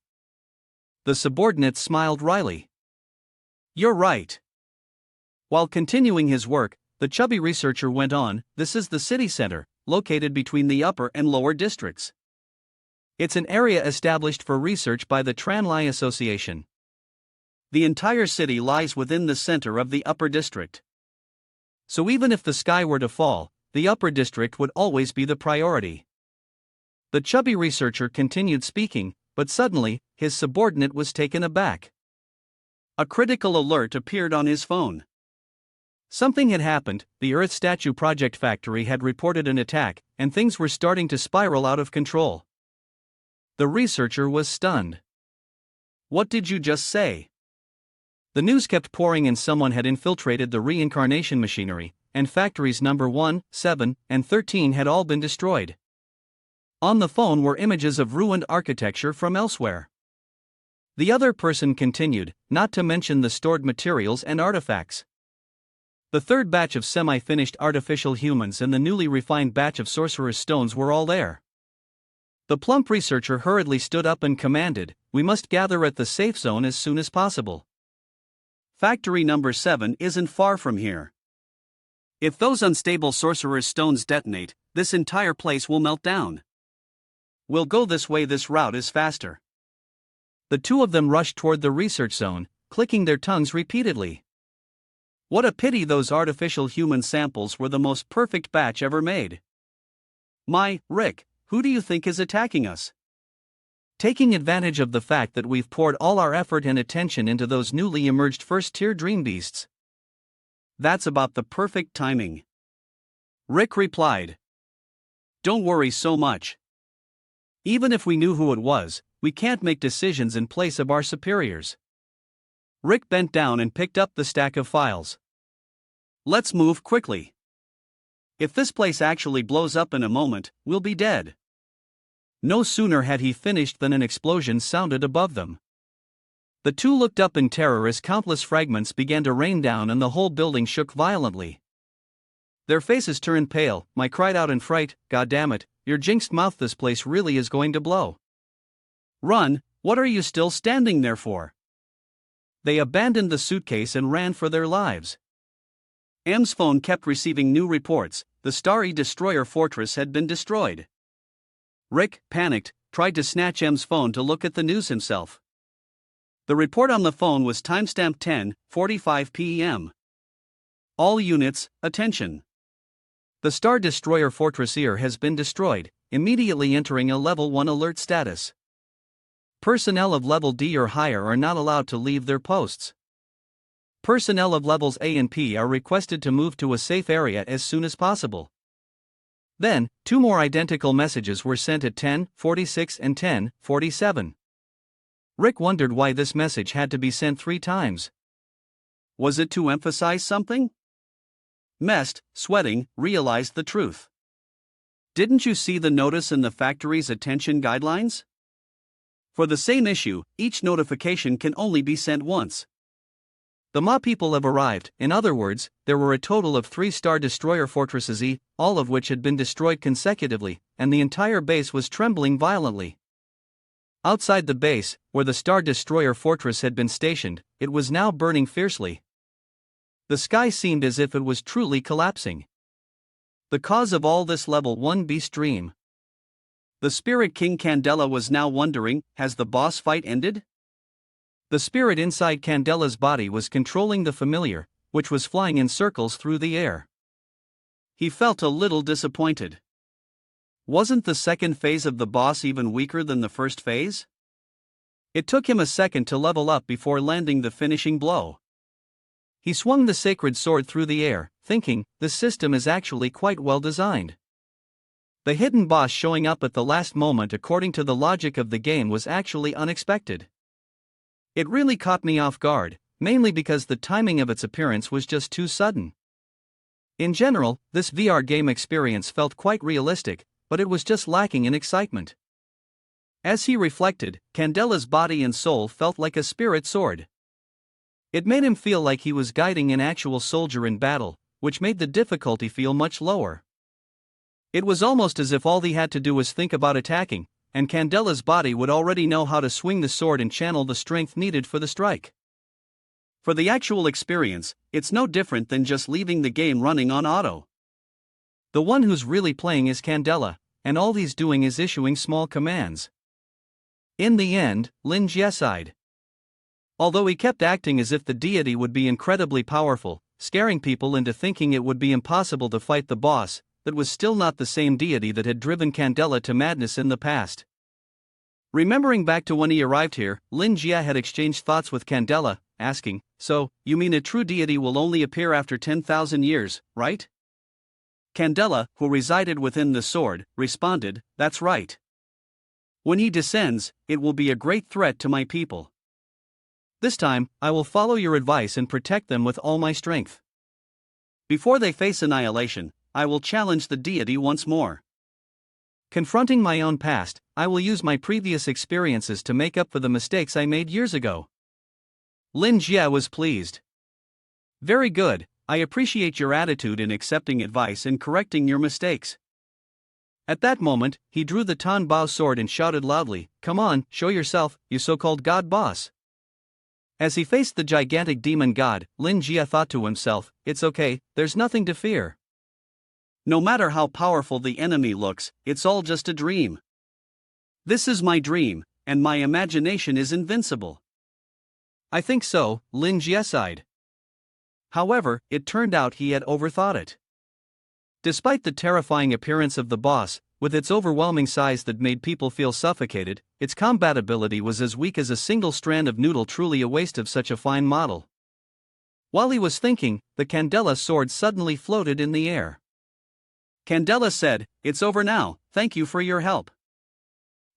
A: The subordinate smiled wryly. "You're right." While continuing his work, the chubby researcher went on, "This is the city center, located between the upper and lower districts. It's an area established for research by the Tranlai Association. The entire city lies within the center of the upper district. So even if the sky were to fall, the upper district would always be the priority." The chubby researcher continued speaking, but suddenly, his subordinate was taken aback. A critical alert appeared on his phone. Something had happened. The Earth Statue Project Factory had reported an attack, and things were starting to spiral out of control. The researcher was stunned. "What did you just say?" The news kept pouring in. Someone had infiltrated the reincarnation machinery, and factories number 1, 7, and 13 had all been destroyed. On the phone were images of ruined architecture from elsewhere. The other person continued, "Not to mention the stored materials and artifacts. The third batch of semi-finished artificial humans and the newly refined batch of sorcerer's stones were all there." The plump researcher hurriedly stood up and commanded, "We must gather at the safe zone as soon as possible. Factory number 7 isn't far from here. If those unstable sorcerer's stones detonate, this entire place will melt down. We'll go this way, this route is faster." The two of them rushed toward the research zone, clicking their tongues repeatedly. What a pity those artificial human samples were the most perfect batch ever made. "My, Rick, who do you think is attacking us? Taking advantage of the fact that we've poured all our effort and attention into those newly emerged first-tier dream beasts." "That's about the perfect timing," Rick replied. "Don't worry so much. Even if we knew who it was, we can't make decisions in place of our superiors." Rick bent down and picked up the stack of files. "Let's move quickly. If this place actually blows up in a moment, we'll be dead." No sooner had he finished than an explosion sounded above them. The two looked up in terror as countless fragments began to rain down and the whole building shook violently. Their faces turned pale. Mike cried out in fright, "God damn it, your jinxed mouth, this place really is going to blow. Run, what are you still standing there for?" They abandoned the suitcase and ran for their lives. M's phone kept receiving new reports. The Starry Destroyer Fortress had been destroyed. Rick, panicked, tried to snatch M's phone to look at the news himself. The report on the phone was timestamped 10:45 p.m. "All units, attention. The Star Destroyer Fortress has been destroyed, immediately entering a Level 1 alert status. Personnel of Level D or higher are not allowed to leave their posts. Personnel of levels A and P are requested to move to a safe area as soon as possible. Then, 2 more identical messages were sent at 10:46 and 10:47. Rick wondered why this message had to be sent 3 times. Was it to emphasize something? Mest, sweating, realized the truth. Didn't you see the notice in the factory's attention guidelines? For the same issue, each notification can only be sent once. The Ma people have arrived. In other words, there were a total of 3 Star Destroyer fortresses, all of which had been destroyed consecutively, and the entire base was trembling violently. Outside the base, where the Star Destroyer fortress had been stationed, it was now burning fiercely. The sky seemed as if it was truly collapsing. The cause of all this level 1B stream. The Spirit King Candela was now wondering, has the boss fight ended? The spirit inside Candela's body was controlling the familiar, which was flying in circles through the air. He felt a little disappointed. Wasn't the second phase of the boss even weaker than the first phase? It took him a second to level up before landing the finishing blow. He swung the sacred sword through the air, thinking, this system is actually quite well designed. The hidden boss showing up at the last moment according to the logic of the game was actually unexpected. It really caught me off guard, mainly because the timing of its appearance was just too sudden. In general, this VR game experience felt quite realistic, but it was just lacking in excitement. As he reflected, Candela's body and soul felt like a spirit sword. It made him feel like he was guiding an actual soldier in battle, which made the difficulty feel much lower. It was almost as if all he had to do was think about attacking, and Candela's body would already know how to swing the sword and channel the strength needed for the strike. For the actual experience, it's no different than just leaving the game running on auto. The one who's really playing is Candela, and all he's doing is issuing small commands. In the end, Lin Jie sighed. Although he kept acting as if the deity would be incredibly powerful, scaring people into thinking it would be impossible to fight the boss, that was still not the same deity that had driven Candela to madness in the past. Remembering back to when he arrived here, Lin Jie had exchanged thoughts with Candela, asking, so, you mean a true deity will only appear after 10,000 years, right? Candela, who resided within the sword, responded, that's right. When he descends, it will be a great threat to my people. This time, I will follow your advice and protect them with all my strength. Before they face annihilation, I will challenge the deity once more. Confronting my own past, I will use my previous experiences to make up for the mistakes I made years ago. Lin Jie was pleased. Very good, I appreciate your attitude in accepting advice and correcting your mistakes. At that moment, he drew the Tan Bao sword and shouted loudly, come on, show yourself, you so-called god boss. As he faced the gigantic demon god, Lin Jie thought to himself, it's okay, there's nothing to fear. No matter how powerful the enemy looks, it's all just a dream. This is my dream, and my imagination is invincible. I think so, Lin Jie sighed. However, it turned out he had overthought it. Despite the terrifying appearance of the boss, with its overwhelming size that made people feel suffocated, its combat ability was as weak as a single strand of noodle, truly a waste of such a fine model. While he was thinking, the Candela sword suddenly floated in the air. Candela said, it's over now, thank you for your help.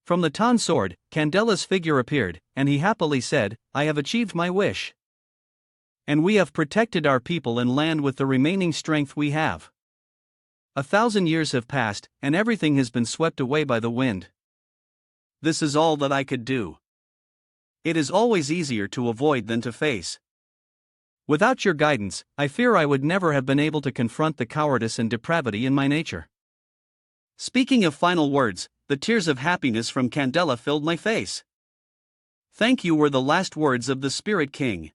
A: From the Tan sword, Candela's figure appeared, and he happily said, I have achieved my wish. And we have protected our people and land with the remaining strength we have. 1,000 years have passed, and everything has been swept away by the wind. This is all that I could do. It is always easier to avoid than to face. Without your guidance, I fear I would never have been able to confront the cowardice and depravity in my nature. Speaking of final words, the tears of happiness from Candela filled my face. Thank you were the last words of the Spirit King.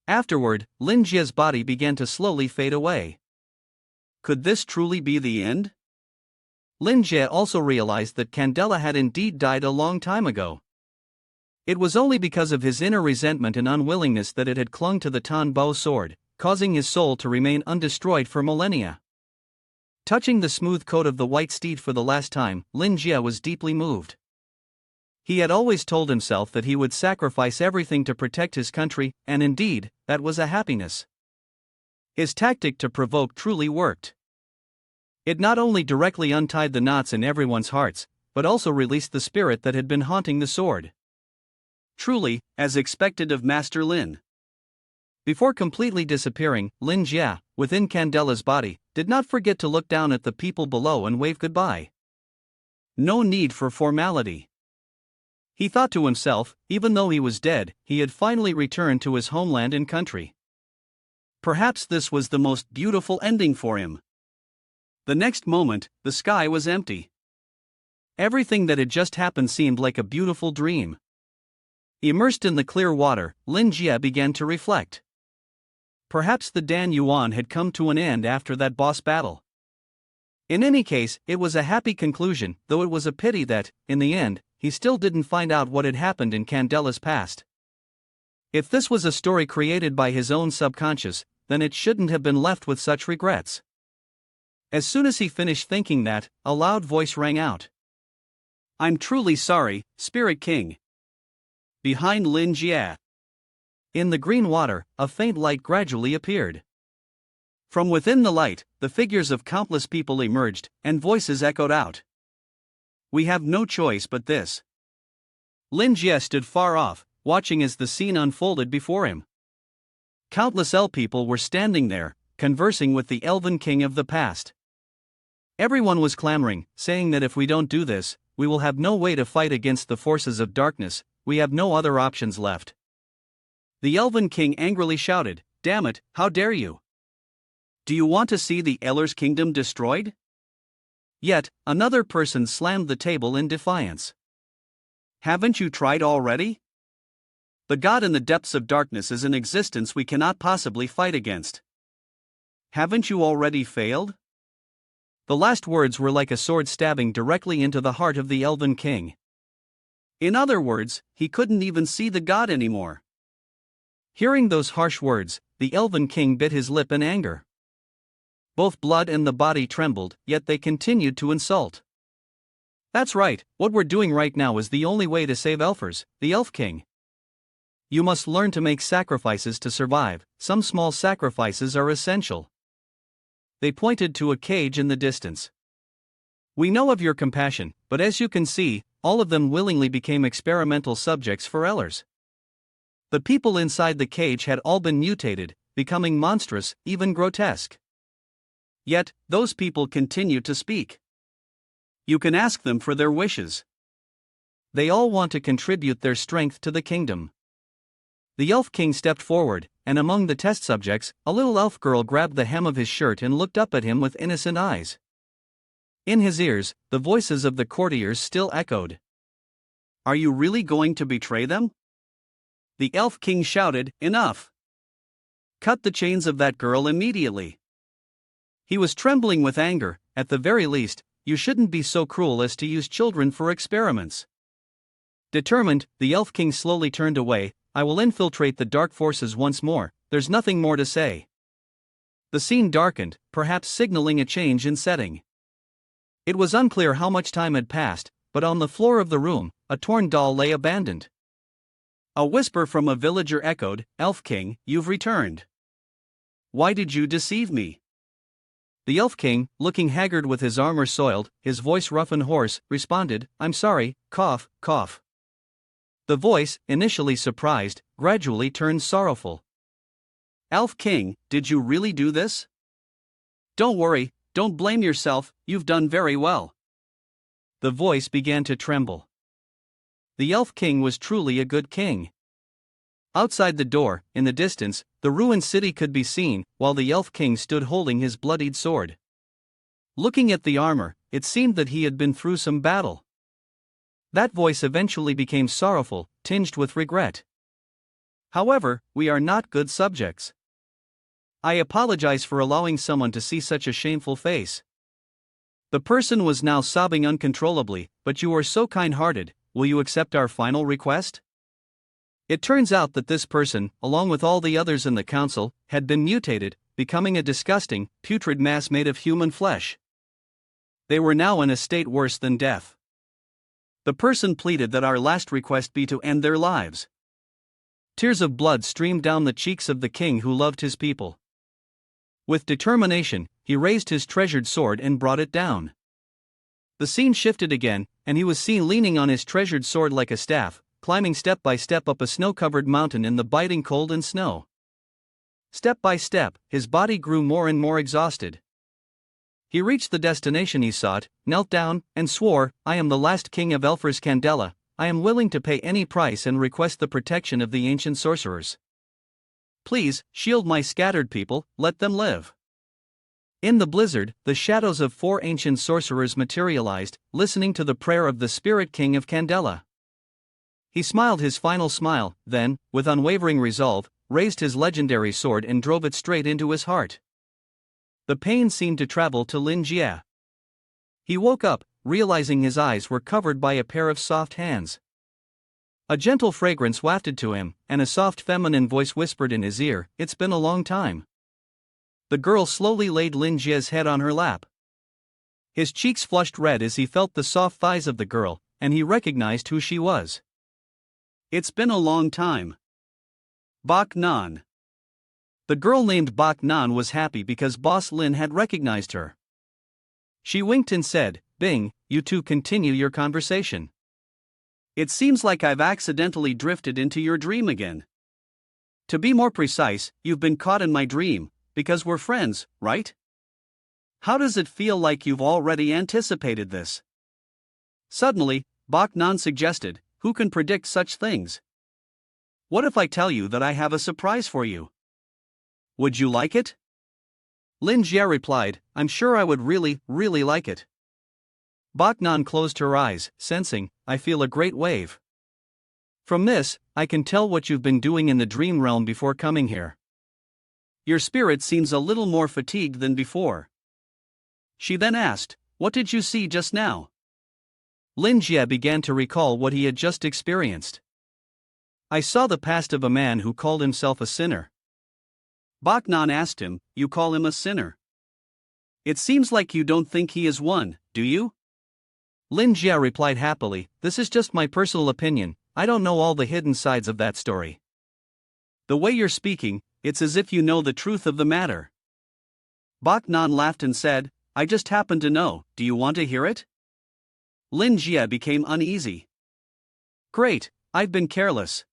A: Afterward, Lin Jie's body began to slowly fade away. Could this truly be the end? Lin Jie also realized that Candela had indeed died a long time ago. It was only because of his inner resentment and unwillingness that it had clung to the Tan Bao sword, causing his soul to remain undestroyed for millennia. Touching the smooth coat of the white steed for the last time, Lin Jie was deeply moved. He had always told himself that he would sacrifice everything to protect his country, and indeed, that was a happiness. His tactic to provoke truly worked. It not only directly untied the knots in everyone's hearts, but also released the spirit that had been haunting the sword. Truly, as expected of Master Lin. Before completely disappearing, Lin Jia, within Candela's body, did not forget to look down at the people below and wave goodbye. No need for formality. He thought to himself, even though he was dead, he had finally returned to his homeland and country. Perhaps this was the most beautiful ending for him. The next moment, the sky was empty. Everything that had just happened seemed like a beautiful dream. Immersed in the clear water, Lin Jia began to reflect. Perhaps the Dan Yuan had come to an end after that boss battle. In any case, it was a happy conclusion, though it was a pity that, in the end, he still didn't find out what had happened in Candela's past. If this was a story created by his own subconscious, then it shouldn't have been left with such regrets. As soon as he finished thinking that, a loud voice rang out. "I'm truly sorry, Spirit King." Behind Lin Jia. In the green water, a faint light gradually appeared. From within the light, the figures of countless people emerged, and voices echoed out. "We have no choice but this." Lin Jia stood far off, watching as the scene unfolded before him. Countless people were standing there, conversing with the Elven King of the past. Everyone was clamoring, saying that if we don't do this, we will have no way to fight against the forces of darkness, we have no other options left. The Elven King angrily shouted, "Damn it, how dare you! Do you want to see the Eller's kingdom destroyed?" Yet, another person slammed the table in defiance. "Haven't you tried already? The god in the depths of darkness is an existence we cannot possibly fight against. Haven't you already failed?" The last words were like a sword stabbing directly into the heart of the Elven King. In other words, he couldn't even see the god anymore. Hearing those harsh words, the Elven King bit his lip in anger. Both blood and the body trembled, yet they continued to insult. "That's right, what we're doing right now is the only way to save Elfers, the Elf King. You must learn to make sacrifices to survive, some small sacrifices are essential." They pointed to a cage in the distance. "We know of your compassion, but as you can see, all of them willingly became experimental subjects for Ellers. The people inside the cage had all been mutated, becoming monstrous, even grotesque. Yet, those people continue to speak. You can ask them for their wishes. They all want to contribute their strength to the kingdom." The Elf King stepped forward, and among the test subjects, a little elf girl grabbed the hem of his shirt and looked up at him with innocent eyes. In his ears, the voices of the courtiers still echoed. "Are you really going to betray them?" The Elf King shouted, "Enough! Cut the chains of that girl immediately." He was trembling with anger. At the very least, you shouldn't be so cruel as to use children for experiments. Determined, the Elf King slowly turned away. "I will infiltrate the dark forces once more, there's nothing more to say." The scene darkened, perhaps signaling a change in setting. It was unclear how much time had passed, but on the floor of the room, a torn doll lay abandoned. A whisper from a villager echoed, "Elf King, you've returned. Why did you deceive me?" The Elf King, looking haggard with his armor soiled, his voice rough and hoarse, responded, "I'm sorry, cough, cough." The voice, initially surprised, gradually turned sorrowful. "Elf King, did you really do this?" "Don't worry, don't blame yourself, you've done very well." The voice began to tremble. The Elf King was truly a good king. Outside the door, in the distance, the ruined city could be seen, while the Elf King stood holding his bloodied sword. Looking at the armor, it seemed that he had been through some battle. That voice eventually became sorrowful, tinged with regret. "However, we are not good subjects. I apologize for allowing someone to see such a shameful face." The person was now sobbing uncontrollably, "But you are so kind-hearted, will you accept our final request?" It turns out that this person, along with all the others in the council, had been mutated, becoming a disgusting, putrid mass made of human flesh. They were now in a state worse than death.
B: The person pleaded that our last request be to end their lives. Tears of blood streamed down the cheeks of the king who loved his people. With determination, he raised his treasured sword and brought it down. The scene shifted again, and he was seen leaning on his treasured sword like a staff, climbing step by step up a snow-covered mountain in the biting cold and snow. Step by step, his body grew more and more exhausted. He reached the destination he sought, knelt down, and swore, "I am the last king of Elfers Candela. I am willing to pay any price and request the protection of the ancient sorcerers. Please, shield my scattered people, let them live." In the blizzard, the shadows of 4 ancient sorcerers materialized, listening to the prayer of the spirit king of Candela. He smiled his final smile, then, with unwavering resolve, raised his legendary sword and drove it straight into his heart. The pain seemed to travel to Lin Jie. He woke up, realizing his eyes were covered by a pair of soft hands. A gentle fragrance wafted to him, and a soft feminine voice whispered in his ear, "It's been a long time." The girl slowly laid Lin Jie's head on her lap. His cheeks flushed red as he felt the soft thighs of the girl, and he recognized who she was. "It's been a long time. Bak Nan." The girl named Bak Nan was happy because Boss Lin had recognized her. She winked and said, "Bing, you two continue your conversation. It seems like I've accidentally drifted into your dream again. To be more precise, you've been caught in my dream, because we're friends, right? How does it feel like you've already anticipated this?" Suddenly, Bak Nan suggested, "Who can predict such things? What if I tell you that I have a surprise for you? Would you like it?" Lin Jie replied, "I'm sure I would really, really like it." Bak Nan closed her eyes, sensing, "I feel a great wave. From this, I can tell what you've been doing in the dream realm before coming here. Your spirit seems a little more fatigued than before." She then asked, "What did you see just now?" Lin Jie began to recall what he had just experienced. "I saw the past of a man who called himself a sinner." Bak Nan asked him, "You call him a sinner? It seems like you don't think he is one, do you?" Lin Jie replied happily, "This is just my personal opinion, I don't know all the hidden sides of that story. The way you're speaking, it's as if you know the truth of the matter." Bak Nan laughed and said, "I just happen to know, do you want to hear it?" Lin Jie became uneasy. "Great, I've been careless.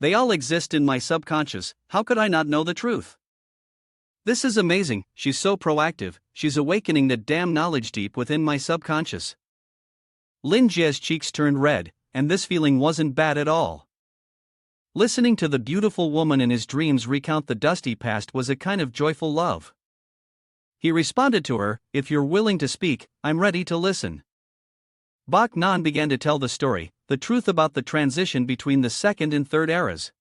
B: They all exist in my subconscious, how could I not know the truth? This is amazing, she's so proactive, she's awakening the damn knowledge deep within my subconscious." Lin Jie's cheeks turned red, and this feeling wasn't bad at all. Listening to the beautiful woman in his dreams recount the dusty past was a kind of joyful love. He responded to her, "If you're willing to speak, I'm ready to listen." Bak Nan began to tell the story, the truth about the transition between the second and third eras.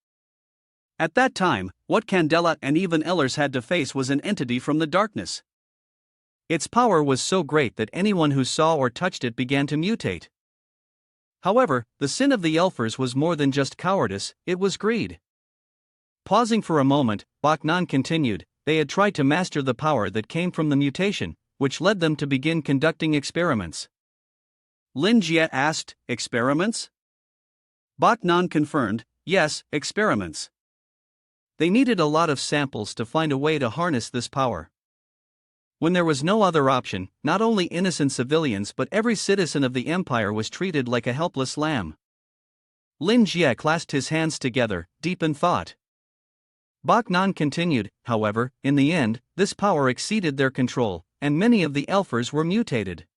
B: At that time, what Candela and even Ellers had to face was an entity from the darkness. Its power was so great that anyone who saw or touched it began to mutate. However, the sin of the Elfers was more than just cowardice, it was greed. Pausing for a moment, Bak Nan continued, "They had tried to master the power that came from the mutation, which led them to begin conducting experiments." Lin Jie asked, "Experiments?" Bak Nan confirmed, "Yes, experiments. They needed a lot of samples to find a way to harness this power. When there was no other option, not only innocent civilians but every citizen of the empire was treated like a helpless lamb." Lin Jie clasped his hands together, deep in thought. Bak Nan continued, "However, in the end, this power exceeded their control, and many of the Elfers were mutated."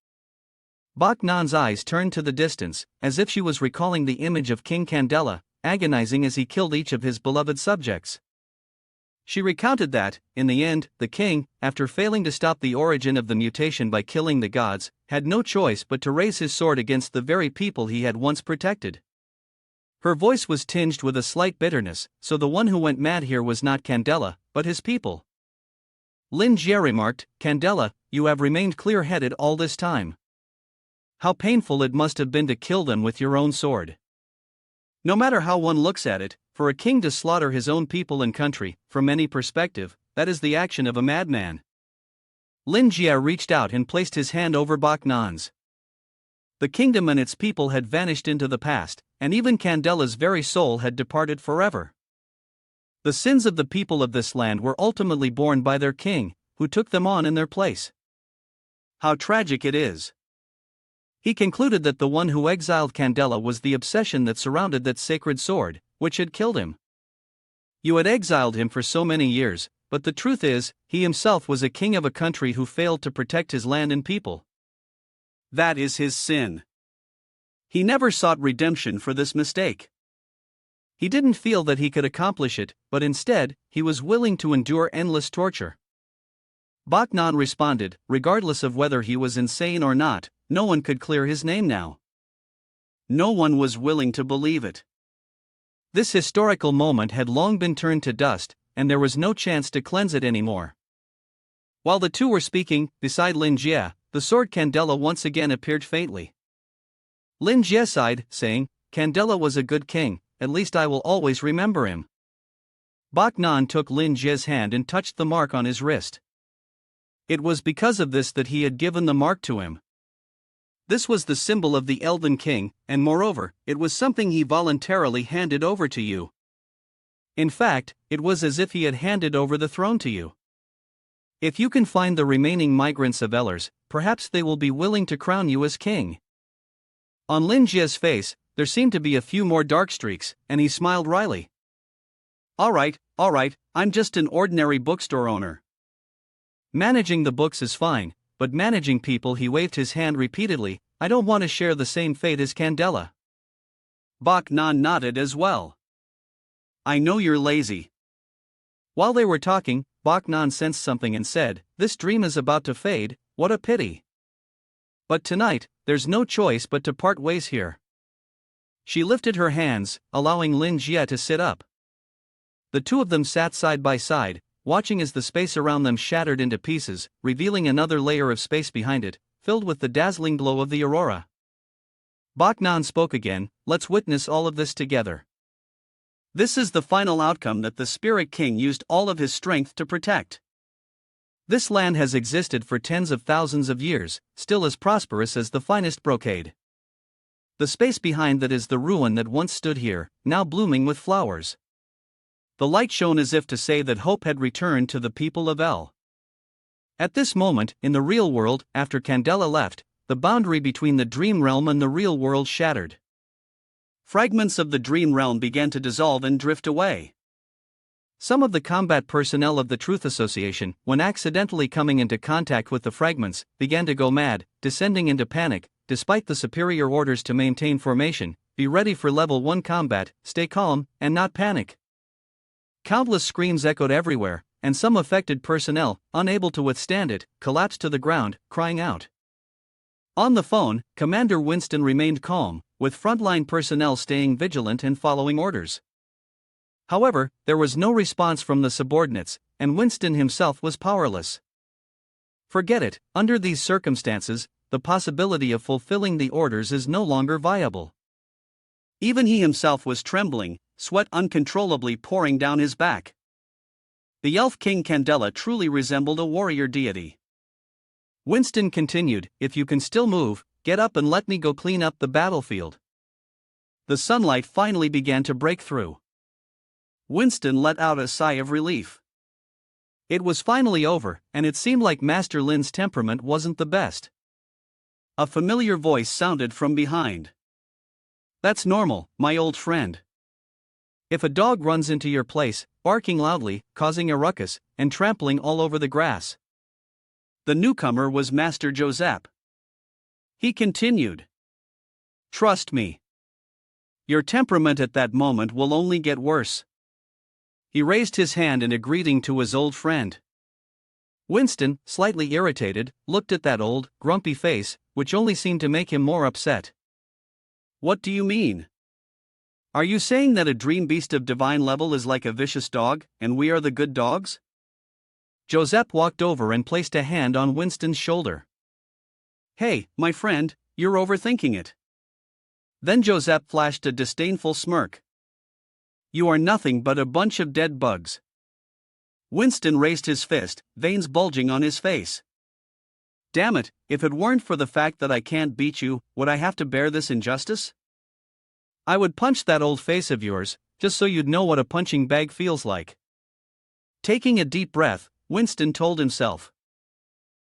B: Bak Nan's eyes turned to the distance, as if she was recalling the image of King Candela, agonizing as he killed each of his beloved subjects. She recounted that, in the end, the king, after failing to stop the origin of the mutation by killing the gods, had no choice but to raise his sword against the very people he had once protected. Her voice was tinged with a slight bitterness, so the one who went mad here was not Candela, but his people. Lin Jie remarked, "Candela, you have remained clear-headed all this time. How painful it must have been to kill them with your own sword. No matter how one looks at it, for a king to slaughter his own people and country, from any perspective, that is the action of a madman." Lin Jie reached out and placed his hand over Bak Nan's.
A: The kingdom and its people had vanished into the past, and even Candela's very soul had departed forever. The sins of the people of this land were ultimately borne by their king, who took them on in their place. How tragic it is. He concluded that the one who exiled Candela was the obsession that surrounded that sacred sword, which had killed him. You had exiled him for so many years, but the truth is, he himself was a king of a country who failed to protect his land and people. That is his sin. He never sought redemption for this mistake. He didn't feel that he could accomplish it, but instead, he was willing to endure endless torture. Baknan responded, regardless of whether he was insane or not, no one could clear his name now. No one was willing to believe it. This historical moment had long been turned to dust, and there was no chance to cleanse it anymore. While the two were speaking, beside Lin Jie, the sword Candela once again appeared faintly. Lin Jie sighed, saying, "Candela was a good king, at least I will always remember him." Baknan took Lin Jie's hand and touched the mark on his wrist. It was because of this that he had given the mark to him. This was the symbol of the Elden King, and moreover, it was something he voluntarily handed over to you. In fact, it was as if he had handed over the throne to you. If you can find the remaining migrants of Ellers, perhaps they will be willing to crown you as king. On Lin Jie's face, there seemed to be a few more dark streaks, and he smiled wryly. All right, I'm just an ordinary bookstore owner. Managing the books is fine, but managing people, he waved his hand repeatedly, I don't want to share the same fate as Candela. Baknan nodded as well. I know you're lazy. While they were talking, Baknan sensed something and said, this dream is about to fade, what a pity. But tonight, there's no choice but to part ways here. She lifted her hands, allowing Lin Jie to sit up. The two of them sat side by side, watching as the space around them shattered into pieces, revealing another layer of space behind it, filled with the dazzling glow of the aurora. Baknan spoke again, let's witness all of this together. This is the final outcome that the Spirit King used all of his strength to protect. This land has existed for tens of thousands of years, still as prosperous as the finest brocade. The space behind that is the ruin that once stood here, now blooming with flowers. The light shone as if to say that hope had returned to the people of El. At this moment, in the real world, after Candela left, the boundary between the dream realm and the real world shattered. Fragments of the dream realm began to dissolve and drift away. Some of the combat personnel of the Truth Association, when accidentally coming into contact with the fragments, began to go mad, descending into panic, despite the superior orders to maintain formation, be ready for level 1 combat, stay calm, and not panic. Countless screams echoed everywhere, and some affected personnel, unable to withstand it, collapsed to the ground, crying out. On the phone, Commander Winston remained calm, with frontline personnel staying vigilant and following orders. However, there was no response from the subordinates, and Winston himself was powerless. Forget it, under these circumstances, the possibility of fulfilling the orders is no longer viable. Even he himself was trembling, sweat uncontrollably pouring down his back. The Elf King Candela truly resembled a warrior deity. Winston continued, if you can still move, get up and let me go clean up the battlefield. The sunlight finally began to break through. Winston let out a sigh of relief. It was finally over, and it seemed like Master Lin's temperament wasn't the best. A familiar voice sounded from behind. That's normal, my old friend. If a dog runs into your place, barking loudly, causing a ruckus, and trampling all over the grass. The newcomer was Master Joseph. He continued. Trust me. Your temperament at that moment will only get worse. He raised his hand in a greeting to his old friend. Winston, slightly irritated, looked at that old, grumpy face, which only seemed to make him more upset. What do you mean? Are you saying that a dream beast of divine level is like a vicious dog, and we are the good dogs? Joseph walked over and placed a hand on Winston's shoulder. Hey, my friend, you're overthinking it. Then Joseph flashed a disdainful smirk. You are nothing but a bunch of dead bugs. Winston raised his fist, veins bulging on his face.
B: Damn it, if it weren't for the fact that I can't beat you, would I have to bear this injustice? I would punch that old face of yours, just so you'd know what a punching bag feels like. Taking a deep breath, Winston told himself.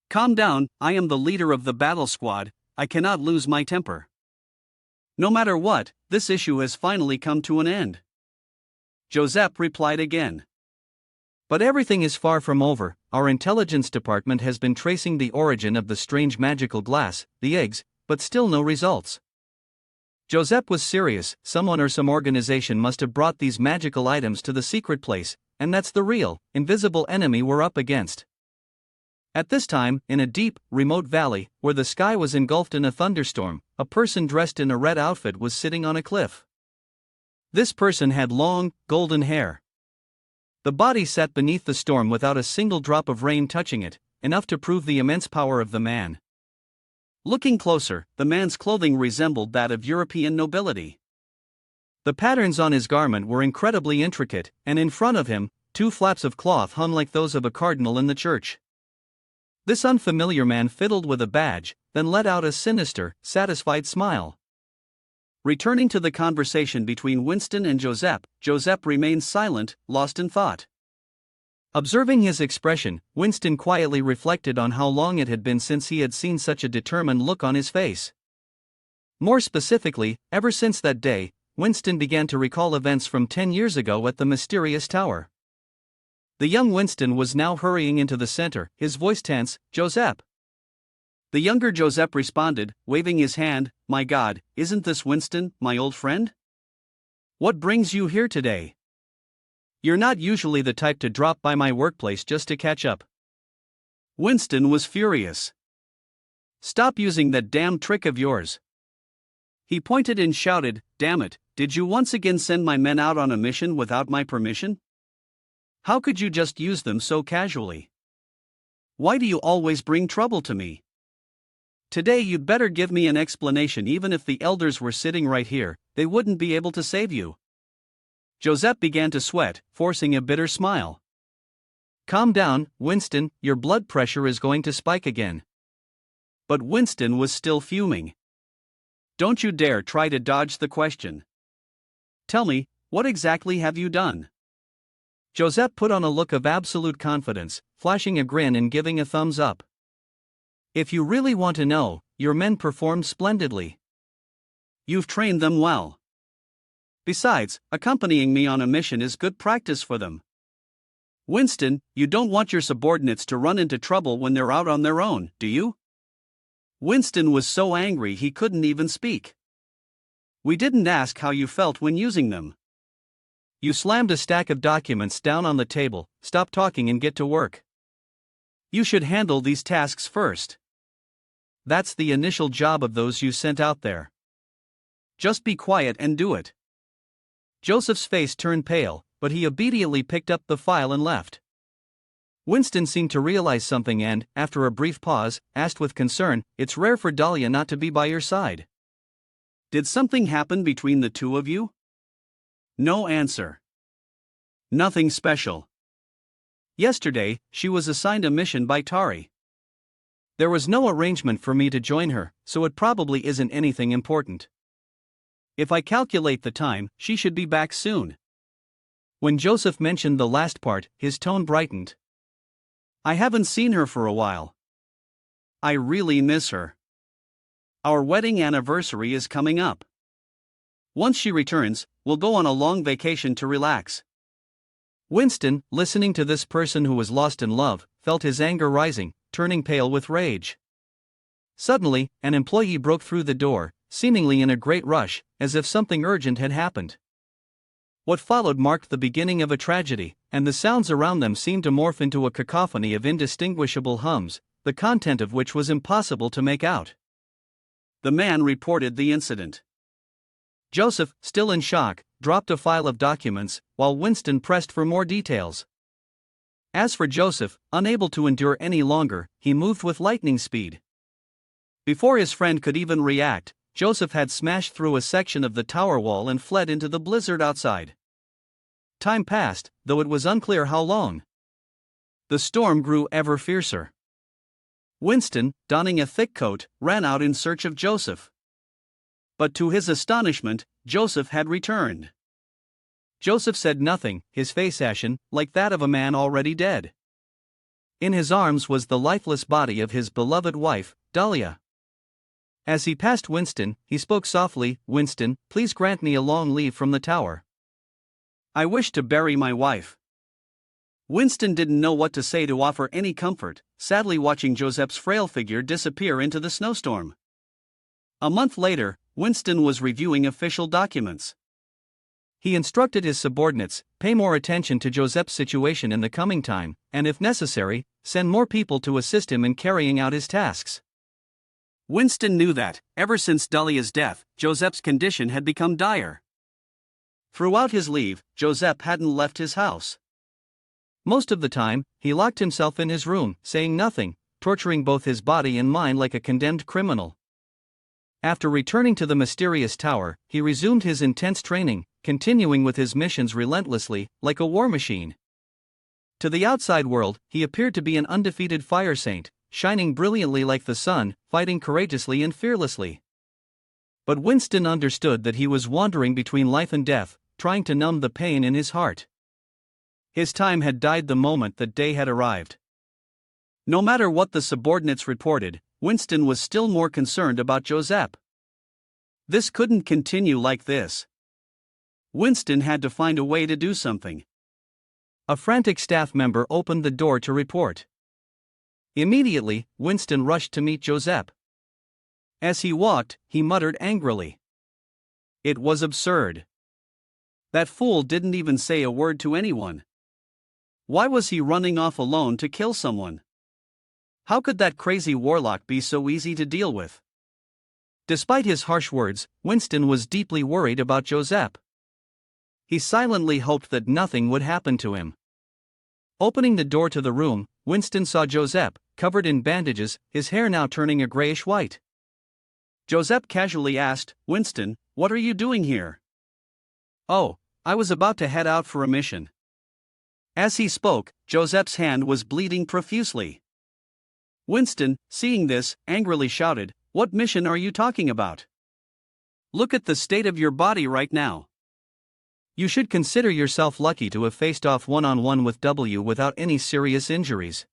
B: Calm down, I am the leader of the battle squad, I cannot lose my temper. No matter what, this issue has finally come to an end. Joseph replied again. But everything is far from over. Our intelligence department has been tracing the origin of the strange magical glass, the eggs, but still no results. Joseph was serious. Someone or some organization must have brought these magical items to the secret place, and that's the real, invisible enemy we're up against. At this time, in a deep, remote valley, where the sky was engulfed in a thunderstorm, a person dressed in a red outfit was sitting on a cliff. This person had long, golden hair. The body sat beneath the storm without a single drop of rain touching it, enough to prove the immense power of the man. Looking closer, the man's clothing resembled that of European nobility. The patterns on his garment were incredibly intricate, and in front of him, two flaps of cloth hung like those of a cardinal in the church. This unfamiliar man fiddled with a badge, then let out a sinister, satisfied smile. Returning to the conversation between Winston and Joseph, Joseph remained silent, lost in thought. Observing his expression, Winston quietly reflected on how long it had been since he had seen such a determined look on his face. More specifically, ever since that day, Winston began to recall events from 10 years ago at the mysterious tower. The young Winston was now hurrying into the center, his voice tense. Joseph. The younger Joseph responded, waving his hand, My God, isn't this Winston, my old friend? What brings you here today? You're not usually the type to drop by my workplace just to catch up. Winston was furious. Stop using that damn trick of yours. He pointed and shouted, Damn it, did you once again send my men out on a mission without my permission? How could you just use them so casually? Why do you always bring trouble to me? Today you'd better give me an explanation. Even if the elders were sitting right here, they wouldn't be able to save you. Joseph began to sweat, forcing a bitter smile. Calm down, Winston, your blood pressure is going to spike again. But Winston was still fuming. Don't you dare try to dodge the question. Tell me, what exactly have you done? Joseph put on a look of absolute confidence, flashing a grin and giving a thumbs up. If you really want to know, your men performed splendidly. You've trained them well. Besides, accompanying me on a mission is good practice for them. Winston, you don't want your subordinates to run into trouble when they're out on their own, do you? Winston was so angry he couldn't even speak. We didn't ask how you felt when using them. You slammed a stack of documents down on the table. Stop talking and get to work. You should handle these tasks first. That's the initial job of those you sent out there. Just be quiet and do it. Joseph's face turned pale, but he obediently picked up the file and left. Winston seemed to realize something and, after a brief pause, asked with concern, It's rare for Dahlia not to be by your side. Did something happen between the two of you? No answer. Nothing special. Yesterday, she was assigned a mission by Tari. There was no arrangement for me to join her, so it probably isn't anything important. If I calculate the time, she should be back soon. When Joseph mentioned the last part, his tone brightened. I haven't seen her for a while. I really miss her. Our wedding anniversary is coming up. Once she returns, we'll go on a long vacation to relax. Winston, listening to this person who was lost in love, felt his anger rising, turning pale with rage. Suddenly, an employee broke through the door, seemingly in a great rush, as if something urgent had happened. What followed marked the beginning of a tragedy, and the sounds around them seemed to morph into a cacophony of indistinguishable hums, the content of which was impossible to make out. The man reported the incident. Joseph, still in shock, dropped a file of documents, while Winston pressed for more details. As for Joseph, unable to endure any longer, he moved with lightning speed. Before his friend could even react, Joseph had smashed through a section of the tower wall and fled into the blizzard outside. Time passed, though it was unclear how long. The storm grew ever fiercer. Winston, donning a thick coat, ran out in search of Joseph. But to his astonishment, Joseph had returned.
A: Joseph said nothing, his face ashen, like that of a man already dead. In his arms was the lifeless body of his beloved wife, Dahlia. As he passed Winston, he spoke softly, "Winston, please grant me a long leave from the tower.
B: I wish to bury my wife." Winston didn't know what to say to offer any comfort, sadly watching Joseph's frail figure disappear into the snowstorm. A month later, Winston was reviewing official documents.
A: He instructed his subordinates, pay more attention to Joseph's situation in the coming time, and if necessary, send more people to assist him in carrying out his tasks.
B: Winston knew that, ever since Dahlia's death, Joseph's condition had become dire. Throughout his leave, Joseph hadn't left his house.
A: Most of the time, he locked himself in his room, saying nothing, torturing both his body and mind like a condemned criminal. After returning to the mysterious tower, he resumed his intense training, continuing with his missions relentlessly, like a war machine. To the outside world, he appeared to be an undefeated fire saint, shining brilliantly like the sun, fighting courageously and fearlessly. But Winston understood that he was wandering between life and death, trying to numb the pain in his heart. His time had died the moment that day had arrived. No matter what the subordinates reported, Winston was still more concerned about Joseph. This couldn't continue like this. Winston had to find a way to do something. A frantic staff member opened the door to report. Immediately, Winston rushed to meet Joseph. As he walked, he muttered angrily. It was absurd. That fool didn't even say a word to anyone. Why was he running off alone to kill someone? How could that crazy warlock be so easy to deal with? Despite his harsh words, Winston was deeply worried about Joseph. He silently hoped that nothing would happen to him. Opening the door to the room, Winston saw Joseph, covered in bandages, his hair now turning a grayish white. Joseph casually asked, "Winston, what are you doing here?" "Oh, I was about to head out for a mission." As he spoke, Joseph's hand was bleeding profusely. Winston, seeing this, angrily shouted, "What mission are you talking about? Look at the state of your body right now. You should consider yourself lucky to have faced off one-on-one with W without any serious injuries.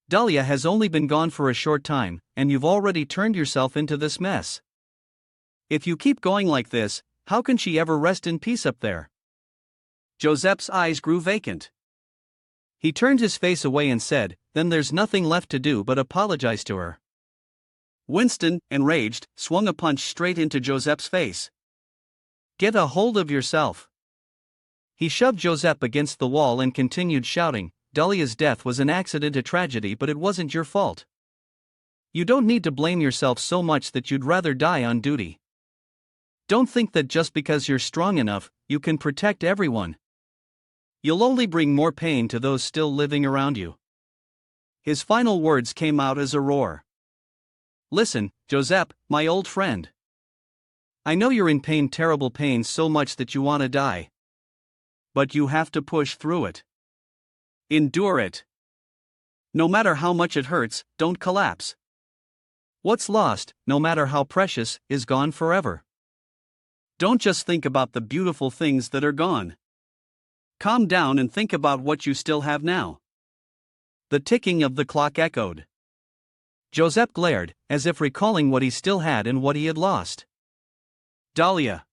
A: Dahlia has only been gone for a short time, and you've already turned yourself into this mess. If you keep going like this, how can she ever rest in peace up there?" Joseph's eyes grew vacant. He turned his face away and said, "Then there's nothing left to do but apologize to her." Winston, enraged, swung a punch straight into Joseph's face. "Get a hold of yourself." He shoved Joseph against the wall and continued shouting, "Dahlia's death was an accident, a tragedy, but it wasn't your fault. You don't need to blame yourself so much that you'd rather die on duty. Don't think that just because you're strong enough, you can protect everyone. You'll only bring more pain to those still living around you." His final words came out as a roar. "Listen, Joseph, my old friend. I know you're in pain, terrible pain, so much that you want to die. But you have to push through it. Endure it. No matter how much it hurts, don't collapse. What's lost, no matter how precious, is gone forever. Don't just think about the beautiful things that are gone. Calm down and think about what you still have now." The ticking of the clock echoed. Joseph glared, as if recalling what he still had and what he had lost. Dahlia.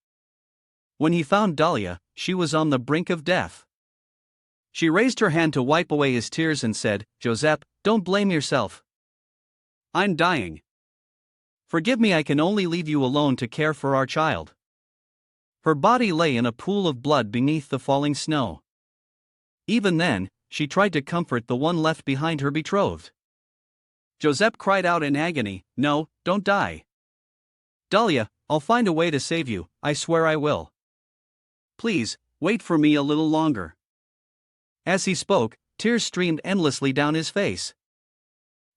A: When he found Dahlia, she was on the brink of death. She raised her hand to wipe away his tears and said, "Joseph, don't blame yourself. I'm dying. Forgive me, I can only leave you alone to care for our child." Her body lay in a pool of blood beneath the falling snow. Even then, she tried to comfort the one left behind, her betrothed. Joseph cried out in agony, "No, don't die. Dahlia, I'll find a way to save you, I swear I will. Please, wait for me a little longer." As he spoke, tears streamed endlessly down his face.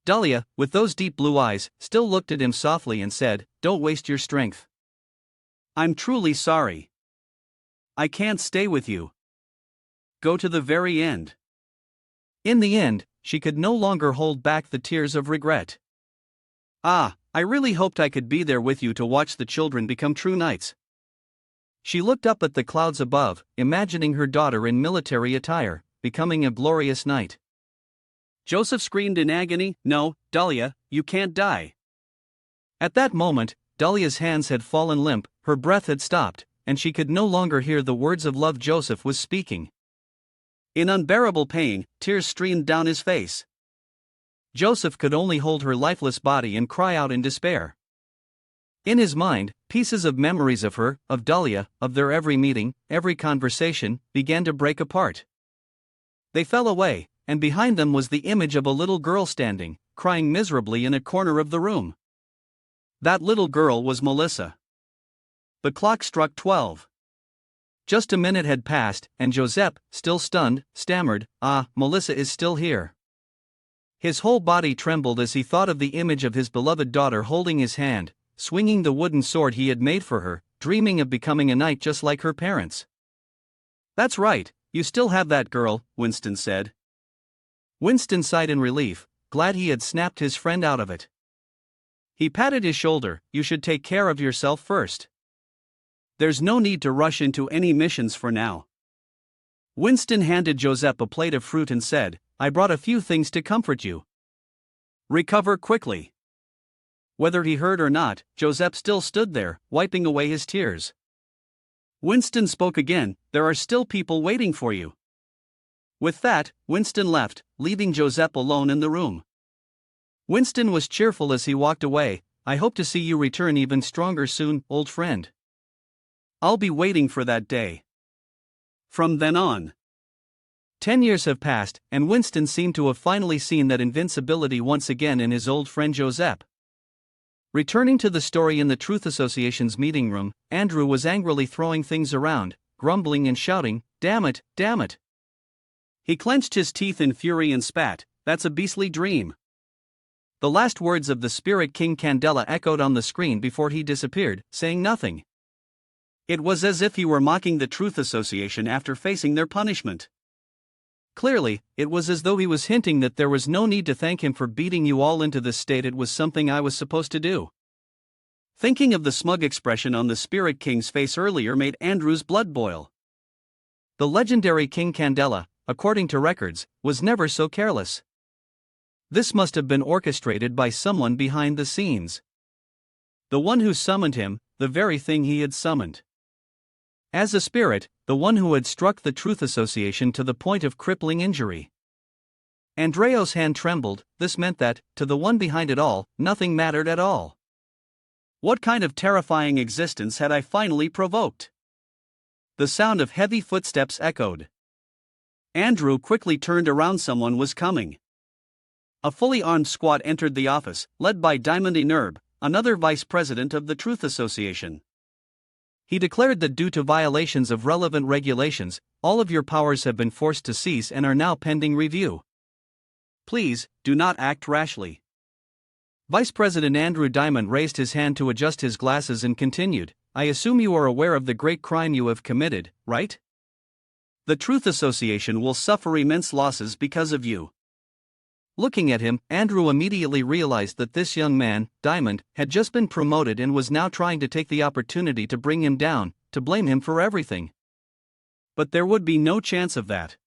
A: Dahlia, with those deep blue eyes, still looked at him softly and said, "Don't waste your strength. I'm truly sorry. I can't stay with you. Go to the very end." In the end, she could no longer hold back the tears of regret. Ah, I really hoped I could be there with you to watch the children become true knights. She looked up at the clouds above, imagining her daughter in military attire, becoming a glorious knight. Joseph screamed in agony, "No, Dahlia, you can't die." At that moment, Dahlia's hands had fallen limp, her breath had stopped, and she could no longer hear the words of love Joseph was speaking. In unbearable pain, tears streamed down his face. Joseph could only hold her lifeless body and cry out in despair. In his mind, pieces of memories of her, of Dahlia, of their every meeting, every conversation, began to break apart. They fell away, and behind them was the image of a little girl standing, crying miserably in a corner of the room. That little girl was Melissa. The clock struck 12. Just a minute had passed, and Joseph, still stunned, stammered, "Ah, Melissa is still here." His whole body trembled as he thought of the image of his beloved daughter holding his hand, swinging the wooden sword he had made for her, dreaming of becoming a knight just like her parents. "That's right, you still have that girl," Winston said. Winston sighed in relief, glad he had snapped his friend out of it. He patted his shoulder. "You should take care of yourself first. There's no need to rush into any missions for now." Winston handed Joseph a plate of fruit and said, "I brought a few things to comfort you. Recover quickly." Whether he heard or not, Joseph still stood there, wiping away his tears. Winston spoke again, "There are still people waiting for you." With that, Winston left, leaving Joseph alone in the room. Winston was cheerful as he walked away. "I hope to see you return even stronger soon, old friend. I'll be waiting for that day." From then on, 10 years have passed, and Winston seemed to have finally seen that invincibility once again in his old friend Joseph. Returning to the story in the Truth Association's meeting room, Andrew was angrily throwing things around, grumbling and shouting, "Damn it, damn it." He clenched his teeth in fury and spat, "That's a beastly dream." The last words of the Spirit King Candela echoed on the screen before he disappeared, saying nothing. It was as if he were mocking the Truth Association after facing their punishment. Clearly, it was as though he was hinting that there was no need to thank him for beating you all into this state. It was something I was supposed to do. Thinking of the smug expression on the Spirit King's face earlier made Andrew's blood boil. The legendary King Candela, according to records, was never so careless. This must have been orchestrated by someone behind the scenes. The one who summoned him, the very thing he had summoned. As a spirit, the one who had struck the Truth Association to the point of crippling injury. Andreo's hand trembled. This meant that, to the one behind it all, nothing mattered at all. What kind of terrifying existence had I finally provoked? The sound of heavy footsteps echoed. Andrew quickly turned around. Someone was coming. A fully armed squad entered the office, led by Diamond Inerb, another vice president of the Truth Association. He declared that due to violations of relevant regulations, all of your powers have been forced to cease and are now pending review. Please, do not act rashly. Vice President Andrew Diamond raised his hand to adjust his glasses and continued, "I assume you are aware of the great crime you have committed, right? The Truth Association will suffer immense losses because of you." Looking at him, Andrew immediately realized that this young man, Diamond, had just been promoted and was now trying to take the opportunity to bring him down, to blame him for everything. But there would be no chance of that.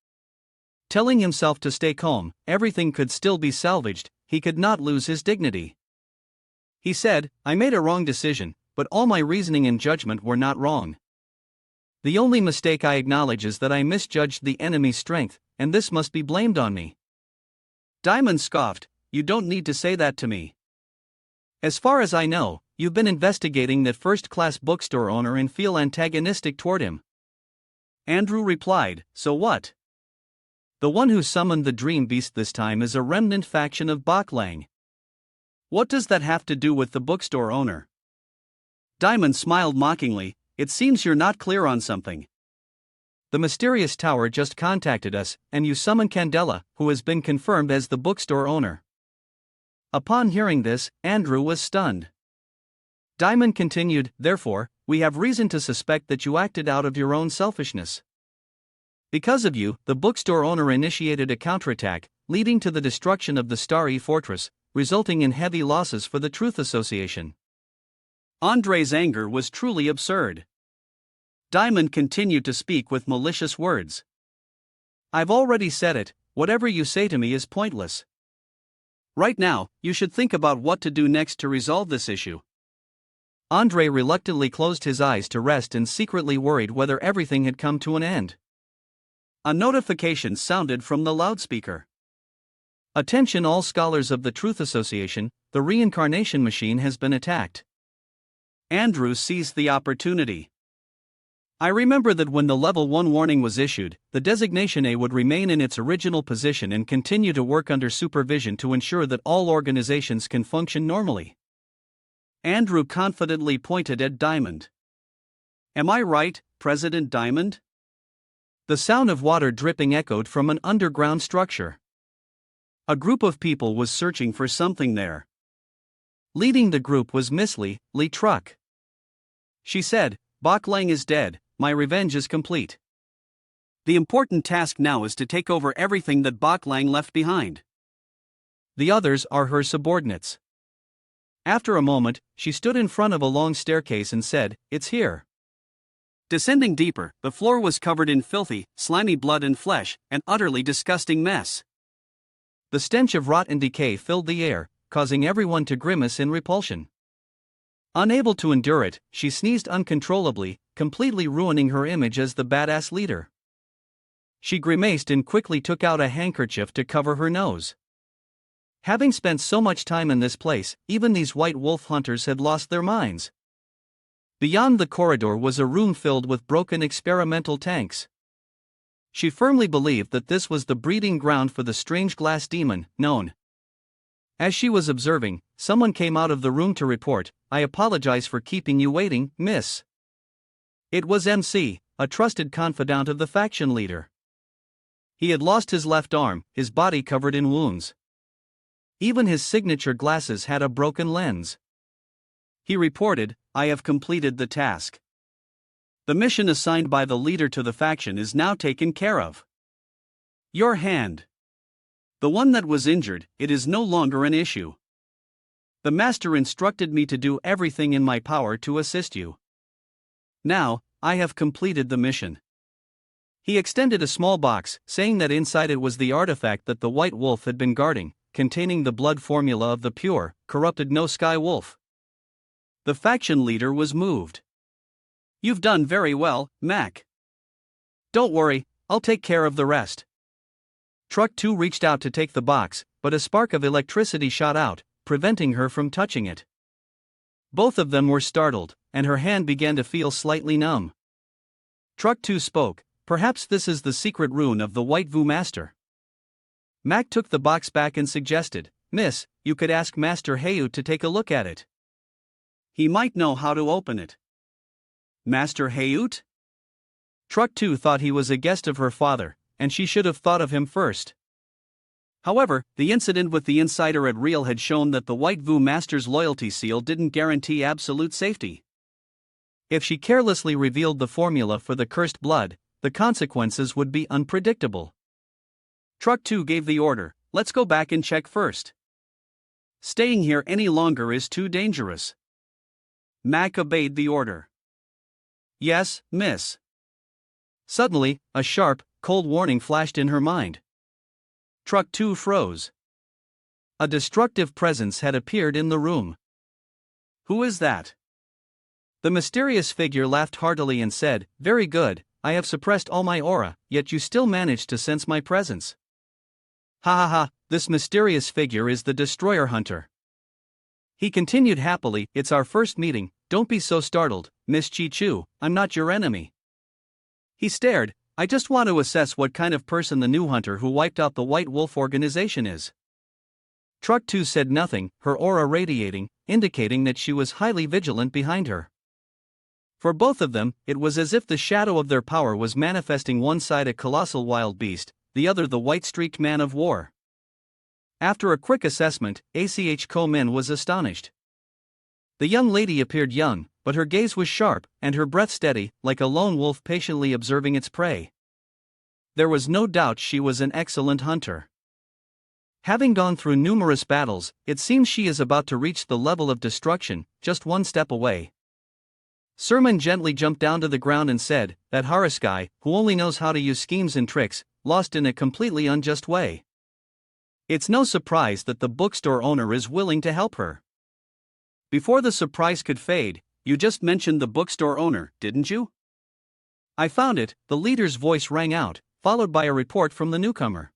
A: Telling himself to stay calm, everything could still be salvaged, he could not lose his dignity. He said, "I made a wrong decision, but all my reasoning and judgment were not wrong. The only mistake I acknowledge is that I misjudged the enemy's strength, and this must be blamed on me." Diamond scoffed, "You don't need to say that to me. As far as I know, you've been investigating that first-class bookstore owner and feel antagonistic toward him." Andrew replied, "So what? The one who summoned the dream beast this time is a remnant faction of Baklang. What does that have to do with the bookstore owner?" Diamond smiled mockingly, "It seems you're not clear on something. The mysterious tower just contacted us, and you summoned Candela, who has been confirmed as the bookstore owner." Upon hearing this, Andrew was stunned. Diamond continued, "Therefore, we have reason to suspect that you acted out of your own selfishness. Because of you, the bookstore owner initiated a counterattack, leading to the destruction of the Starry Fortress, resulting in heavy losses for the Truth Association.
B: Andre's anger was truly absurd. Diamond continued to speak with malicious words.
A: I've already said it, whatever you say to me is pointless.
B: Right now, you should think about what to do next to resolve this issue.
A: Andre reluctantly closed his eyes to rest and secretly worried whether everything had come to an end.
B: A notification sounded from the loudspeaker.
A: Attention all scholars of the Truth Association, the reincarnation machine has been attacked.
B: Andrew seized the opportunity.
A: I remember that when the Level 1 warning was issued, the designation A would remain in its original position and continue to work under supervision to ensure that all organizations can function normally.
B: Andrew confidently pointed at Diamond. Am I right, President Diamond?
A: The sound of water dripping echoed from an underground structure.
B: A group of people was searching for something there.
A: Leading the group was Miss Lee Truck.
B: She said, Bok Lang is dead, my revenge is complete. The important task now is to take over everything that Bok Lang left behind.
A: The others are her subordinates. After a moment, she stood in front of a long staircase and said, It's here.
B: Descending deeper, the floor was covered in filthy, slimy blood and flesh, an utterly disgusting mess.
A: The stench of rot and decay filled the air, causing everyone to grimace in repulsion. Unable to endure it, she sneezed uncontrollably, completely ruining her image as the badass leader. She grimaced and quickly took out a handkerchief to cover her nose. Having spent so much time in this place, even these white wolf hunters had lost their minds. Beyond the corridor was a room filled with broken experimental tanks. She firmly believed that this was the breeding ground for the strange glass demon, known. As she was observing, someone came out of the room to report, I apologize for keeping you waiting, miss. It was MC, a trusted confidant of the faction leader. He had lost his left arm, his body covered in wounds. Even his signature glasses had a broken lens. He reported, I have completed the task. The mission assigned by the leader to the faction is now taken care of. Your hand. The one that was injured, it is no longer an issue. The master instructed me to do everything in my power to assist you. Now, I have completed the mission. He extended a small box, saying that inside it was the artifact that the White Wolf had been guarding, containing the blood formula of the pure, corrupted No Sky Wolf. The faction leader was moved. You've done very well, Mac. Don't worry, I'll take care of the rest. Truck 2 reached out to take the box, but a spark of electricity shot out, preventing her from touching it. Both of them were startled, and her hand began to feel slightly numb. Truck 2 spoke, perhaps this is the secret rune of the White Vu Master. Mac took the box back and suggested, Miss, you could ask Master Hayut to take a look at it. He might know how to open it. Master Hayut? Truck 2 thought he was a guest of her father, and she should have thought of him first. However, the incident with the insider at Real had shown that the White Vu Master's loyalty seal didn't guarantee absolute safety. If she carelessly revealed the formula for the cursed blood, the consequences would be unpredictable. Truck 2 gave the order, let's go back and check first. Staying here any longer is too dangerous. Mac obeyed the order. Yes, miss. Suddenly, a sharp, cold warning flashed in her mind. Truck 2 froze. A destructive presence had appeared in the room. Who is that? The mysterious figure laughed heartily and said, very good, I have suppressed all my aura, yet you still manage to sense my presence. Ha ha ha, this mysterious figure is the Destroyer Hunter. He continued happily, it's our first meeting, don't be so startled, Miss Chi-Chu, I'm not your enemy. He stared, I just want to assess what kind of person the new hunter who wiped out the White Wolf organization is. Truck 2 said nothing, her aura radiating, indicating that she was highly vigilant behind her. For both of them, it was as if the shadow of their power was manifesting one side a colossal wild beast, the other the white-streaked man of war. After a quick assessment, ACH Ko-min was astonished. The young lady appeared young, but her gaze was sharp, and her breath steady, like a lone wolf patiently observing its prey. There was no doubt she was an excellent hunter. Having gone through numerous battles, it seems she is about to reach the level of destruction, just one step away. Sermon gently jumped down to the ground and said, "That Harris guy, who only knows how to use schemes and tricks, lost in a completely unjust way. It's no surprise that the bookstore owner is willing to help her." Before the surprise could fade, "You just mentioned the bookstore owner, didn't you?" "I found it," the leader's voice rang out, followed by a report from the newcomer.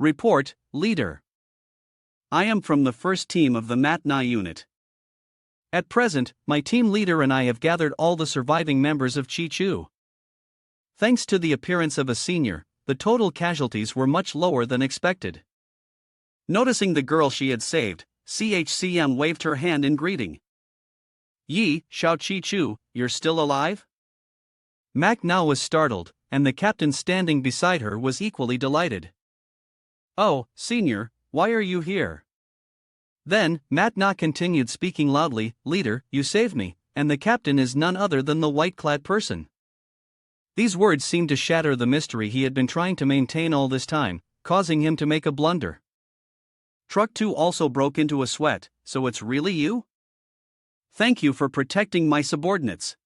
A: Report, leader. I am from the first team of the Manhwa unit. At present, my team leader and I have gathered all the surviving members of Chi-Chu. Thanks to the appearance of a senior, the total casualties were much lower than expected. Noticing the girl she had saved, CHCM waved her hand in greeting. "Yi, Xiao Chi-Chu, you're still alive?" Mac now was startled, and the captain standing beside her was equally delighted. "Oh, senior, why are you here?" Then, Matt Na continued speaking loudly, "Leader, you saved me, and the captain is none other than the white-clad person." These words seemed to shatter the mystery he had been trying to maintain all this time, causing him to make a blunder. Truck 2 also broke into a sweat. "So it's really you? Thank you for protecting my subordinates."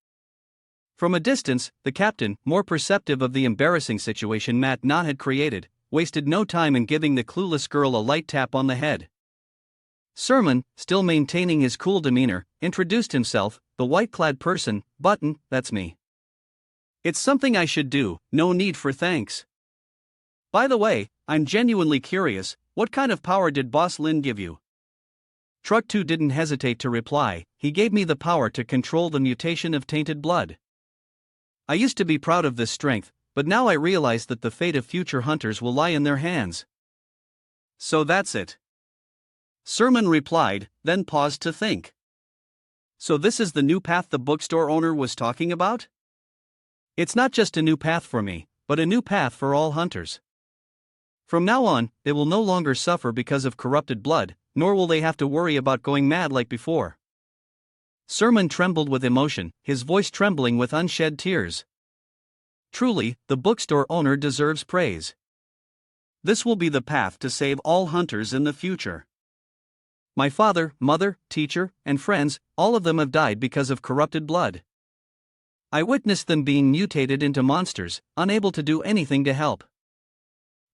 A: From a distance, the captain, more perceptive of the embarrassing situation Matt Na had created, wasted no time in giving the clueless girl a light tap on the head. Sermon, still maintaining his cool demeanor, introduced himself, "The white-clad person, Button, that's me. It's something I should do, no need for thanks. By the way, I'm genuinely curious, what kind of power did Boss Lin give you?" Truck 2 didn't hesitate to reply, "He gave me the power to control the mutation of tainted blood. I used to be proud of this strength, but now I realize that the fate of future hunters will lie in their hands." "So that's it?" Sermon replied, then paused to think. "So this is the new path the bookstore owner was talking about?" "It's not just a new path for me, but a new path for all hunters. From now on, they will no longer suffer because of corrupted blood, nor will they have to worry about going mad like before." Sermon trembled with emotion, his voice trembling with unshed tears. Truly, the bookstore owner deserves praise. This will be the path to save all hunters in the future. My father, mother, teacher, and friends, all of them have died because of corrupted blood. I witnessed them being mutated into monsters, unable to do anything to help.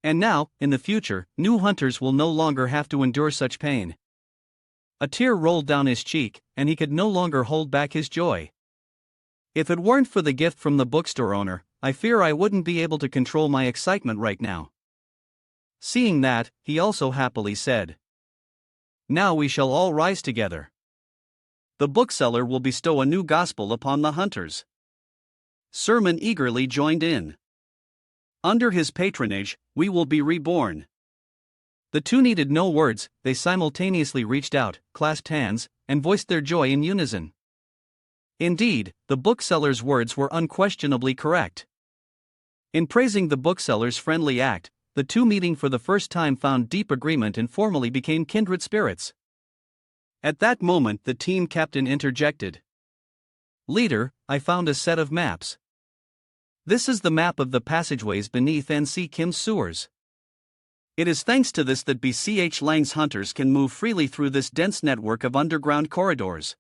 A: And now, in the future, new hunters will no longer have to endure such pain." A tear rolled down his cheek, and he could no longer hold back his joy. "If it weren't for the gift from the bookstore owner, I fear I wouldn't be able to control my excitement right now." Seeing that, he also happily said, "Now we shall all rise together. The bookseller will bestow a new gospel upon the hunters." Sermon eagerly joined in. "Under his patronage, we will be reborn." The two needed no words, they simultaneously reached out, clasped hands, and voiced their joy in unison. Indeed, the bookseller's words were unquestionably correct. In praising the bookseller's friendly act, the two meeting for the first time found deep agreement and formally became kindred spirits. At that moment, the team captain interjected. "Leader, I found a set of maps. This is the map of the passageways beneath NC Kim's sewers. It is thanks to this that BCH Lang's hunters can move freely through this dense network of underground corridors."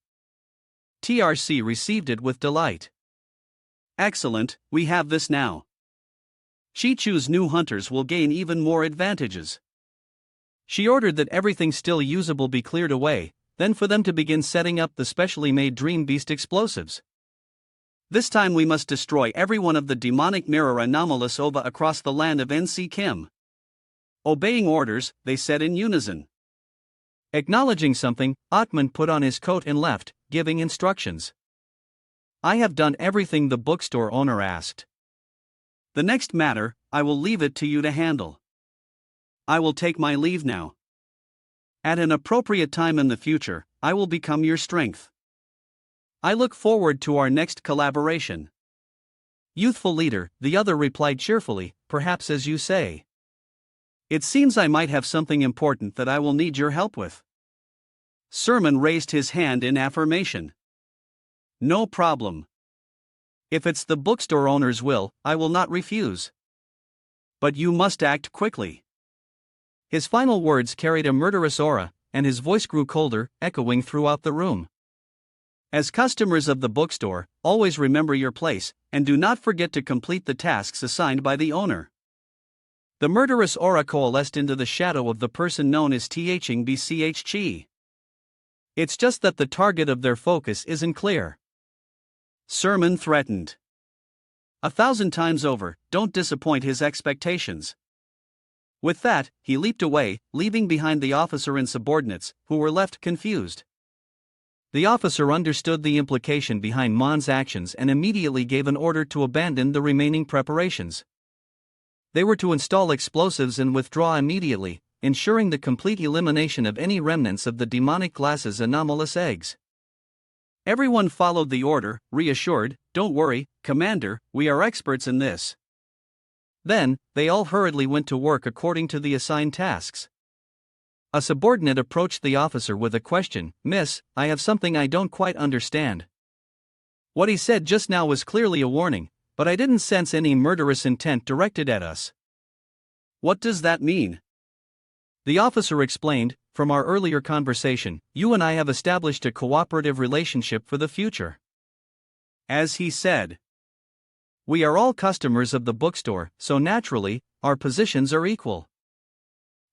A: TRC received it with delight. "Excellent, we have this now. Chi-Chu's new hunters will gain even more advantages." She ordered that everything still usable be cleared away, then for them to begin setting up the specially made Dream Beast explosives. "This time we must destroy every one of the demonic mirror anomalous ova across the land of NC Kim." Obeying orders, they said in unison. Acknowledging something, Atman put on his coat and left, giving instructions. "I have done everything the bookstore owner asked. The next matter, I will leave it to you to handle. I will take my leave now. At an appropriate time in the future, I will become your strength. I look forward to our next collaboration." "Youthful leader," the other replied cheerfully, "perhaps as you say. It seems I might have something important that I will need your help with." Sermon raised his hand in affirmation. "No problem. If it's the bookstore owner's will, I will not refuse. But you must act quickly." His final words carried a murderous aura, and his voice grew colder, echoing throughout the room. As customers of the bookstore, always remember your place, and do not forget to complete the tasks assigned by the owner. The murderous aura coalesced into the shadow of the person known as Thbchchi. It's just that the target of their focus isn't clear. Sermon threatened. 1,000 times over, don't disappoint his expectations. With that, he leaped away, leaving behind the officer and subordinates, who were left confused. The officer understood the implication behind Mon's actions and immediately gave an order to abandon the remaining preparations. They were to install explosives and withdraw immediately, ensuring the complete elimination of any remnants of the demonic glass's anomalous eggs. Everyone followed the order, reassured, "Don't worry, Commander, we are experts in this." Then, they all hurriedly went to work according to the assigned tasks. A subordinate approached the officer with a question. "Miss, I have something I don't quite understand." What he said just now was clearly a warning, but I didn't sense any murderous intent directed at us. "What does that mean?" The officer explained, "From our earlier conversation, you and I have established a cooperative relationship for the future." As he said, "We are all customers of the bookstore, so naturally, our positions are equal."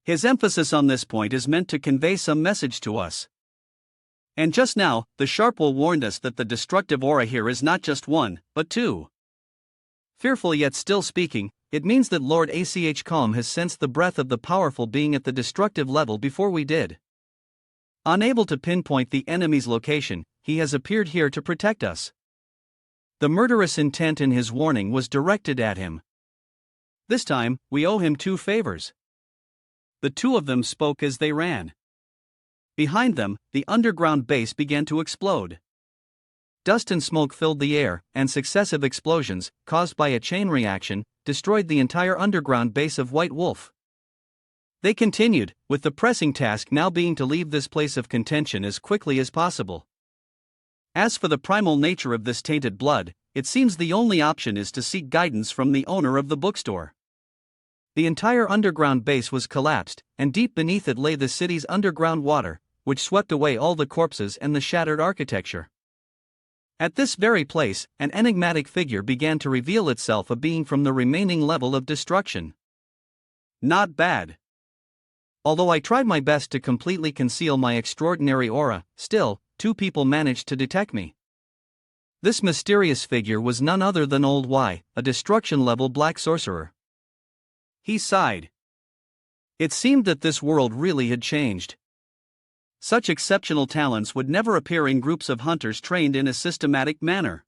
A: His emphasis on this point is meant to convey some message to us. And just now, the Sharpwell warned us that the destructive aura here is not just one, but two. Fearful yet still speaking, it means that Lord Calm has sensed the breath of the powerful being at the destructive level before we did. Unable to pinpoint the enemy's location, he has appeared here to protect us. The murderous intent in his warning was directed at him. This time, we owe him 2 favors. The two of them spoke as they ran. Behind them, the underground base began to explode. Dust and smoke filled the air, and successive explosions, caused by a chain reaction, destroyed the entire underground base of White Wolf. They continued, with the pressing task now being to leave this place of contention as quickly as possible. As for the primal nature of this tainted blood, it seems the only option is to seek guidance from the owner of the bookstore. The entire underground base was collapsed, and deep beneath it lay the city's underground water, which swept away all the corpses and the shattered architecture. At this very place, an enigmatic figure began to reveal itself, a being from the remaining level of destruction. Not bad. Although I tried my best to completely conceal my extraordinary aura, still, 2 people managed to detect me. This mysterious figure was none other than Old Y, a destruction-level black sorcerer. He sighed. It seemed that this world really had changed. Such exceptional talents would never appear in groups of hunters trained in a systematic manner.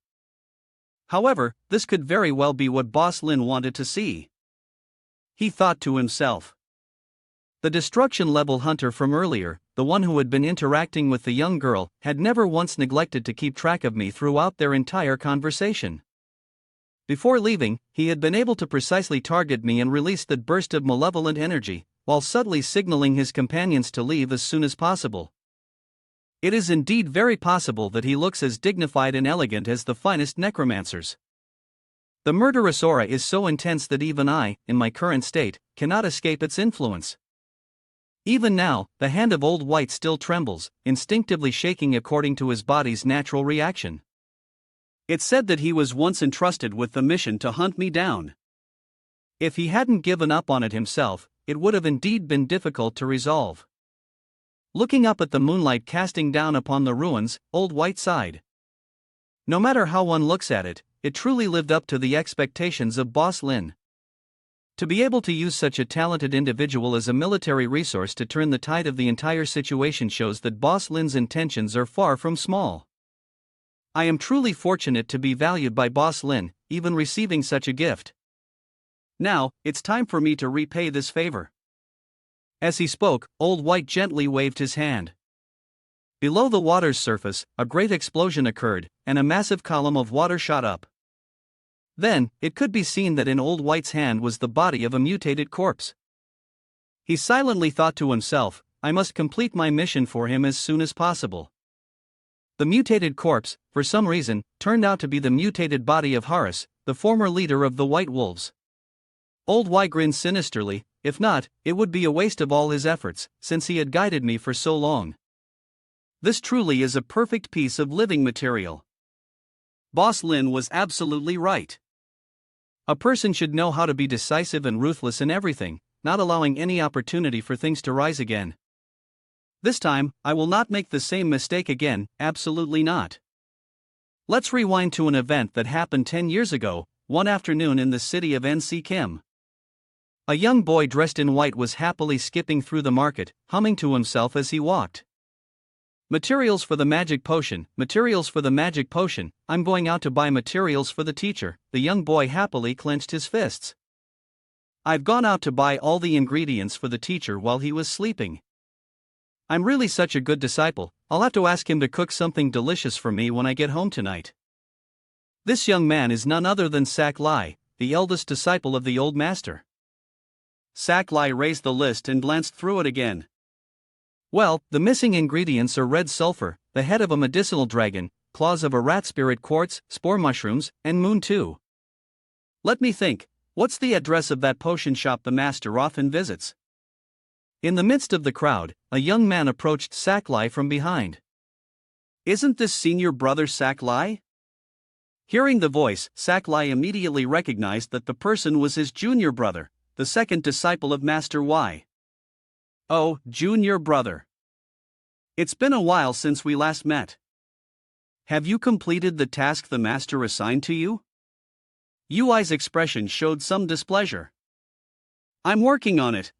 A: However, this could very well be what Boss Lin wanted to see. He thought to himself. The destruction-level hunter from earlier, the one who had been interacting with the young girl, had never once neglected to keep track of me throughout their entire conversation. Before leaving, he had been able to precisely target me and release that burst of malevolent energy, while subtly signaling his companions to leave as soon as possible. It is indeed very possible that he looks as dignified and elegant as the finest necromancers. The murderous aura is so intense that even I, in my current state, cannot escape its influence. Even now, the hand of Old White still trembles, instinctively shaking according to his body's natural reaction. It's said that he was once entrusted with the mission to hunt me down. If he hadn't given up on it himself, it would have indeed been difficult to resolve. Looking up at the moonlight casting down upon the ruins, Old White sighed. No matter how one looks at it, it truly lived up to the expectations of Boss Lin. To be able to use such a talented individual as a military resource to turn the tide of the entire situation shows that Boss Lin's intentions are far from small. I am truly fortunate to be valued by Boss Lin, even receiving such a gift. Now, it's time for me to repay this favor. As he spoke, Old White gently waved his hand. Below the water's surface, a great explosion occurred, and a massive column of water shot up. Then, it could be seen that in Old White's hand was the body of a mutated corpse. He silently thought to himself, I must complete my mission for him as soon as possible. The mutated corpse, for some reason, turned out to be the mutated body of Horus, the former leader of the White Wolves. Old Y grinned sinisterly, if not, it would be a waste of all his efforts, since he had guided me for so long. This truly is a perfect piece of living material. Boss Lin was absolutely right. A person should know how to be decisive and ruthless in everything, not allowing any opportunity for things to rise again. This time, I will not make the same mistake again, absolutely not. Let's rewind to an event that happened 10 years ago, one afternoon in the city of NC Kim. A young boy dressed in white was happily skipping through the market, humming to himself as he walked. Materials for the magic potion, materials for the magic potion, I'm going out to buy materials for the teacher. The young boy happily clenched his fists. I've gone out to buy all the ingredients for the teacher while he was sleeping. I'm really such a good disciple, I'll have to ask him to cook something delicious for me when I get home tonight. This young man is none other than Lackey, the eldest disciple of the old master. Lackey raised the list and glanced through it again. Well, the missing ingredients are red sulfur, the head of a medicinal dragon, claws of a rat spirit quartz, spore mushrooms, and moon too. Let me think, what's the address of that potion shop the master often visits? In the midst of the crowd, a young man approached Lackey from behind. Isn't this senior brother Lackey? Hearing the voice, Lackey immediately recognized that the person was his junior brother, the second disciple of Master Y. Oh, junior brother. It's been a while since we last met. Have you completed the task the master assigned to you? Yui's expression showed some displeasure. I'm working on it.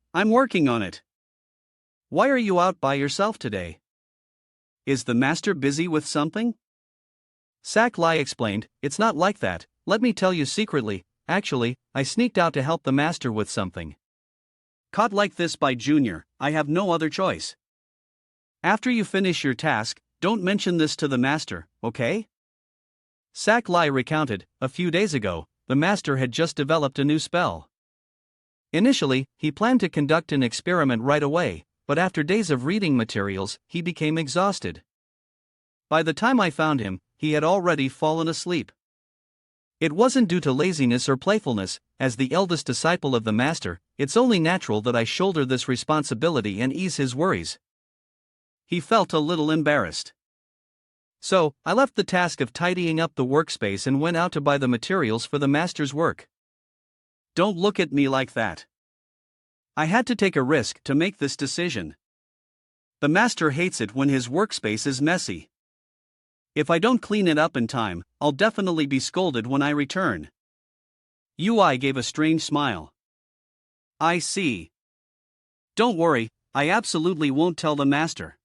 A: Why are you out by yourself today? Is the master busy with something? Lackey explained, it's not like that, let me tell you secretly, actually, I sneaked out to help the master with something. Caught like this by Junior, I have no other choice. After you finish your task, don't mention this to the master, okay? Lackey recounted, a few days ago, the master had just developed a new spell. Initially, he planned to conduct an experiment right away, but after days of reading materials, he became exhausted. By the time I found him, he had already fallen asleep. It wasn't due to laziness or playfulness, as the eldest disciple of the master, it's only natural that I shoulder this responsibility and ease his worries. He felt a little embarrassed. So, I left the task of tidying up the workspace and went out to buy the materials for the master's work. Don't look at me like that. I had to take a risk to make this decision. The master hates it when his workspace is messy. If I don't clean it up in time, I'll definitely be scolded when I return. Yui gave a strange smile. I see. Don't worry, I absolutely won't tell the master.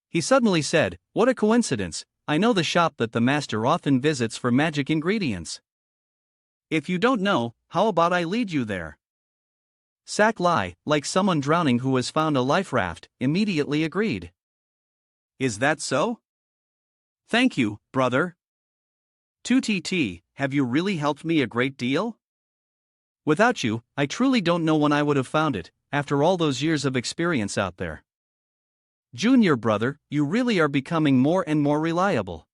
A: He suddenly said, what a coincidence, I know the shop that the master often visits for magic ingredients. If you don't know, how about I lead you there? Lackey, like someone drowning who has found a life raft, immediately agreed. Is that so? Thank you, brother. 2TT, have you really helped me a great deal? Without you, I truly don't know when I would have found it, after all those years of experience out there. Junior brother, you really are becoming more and more reliable.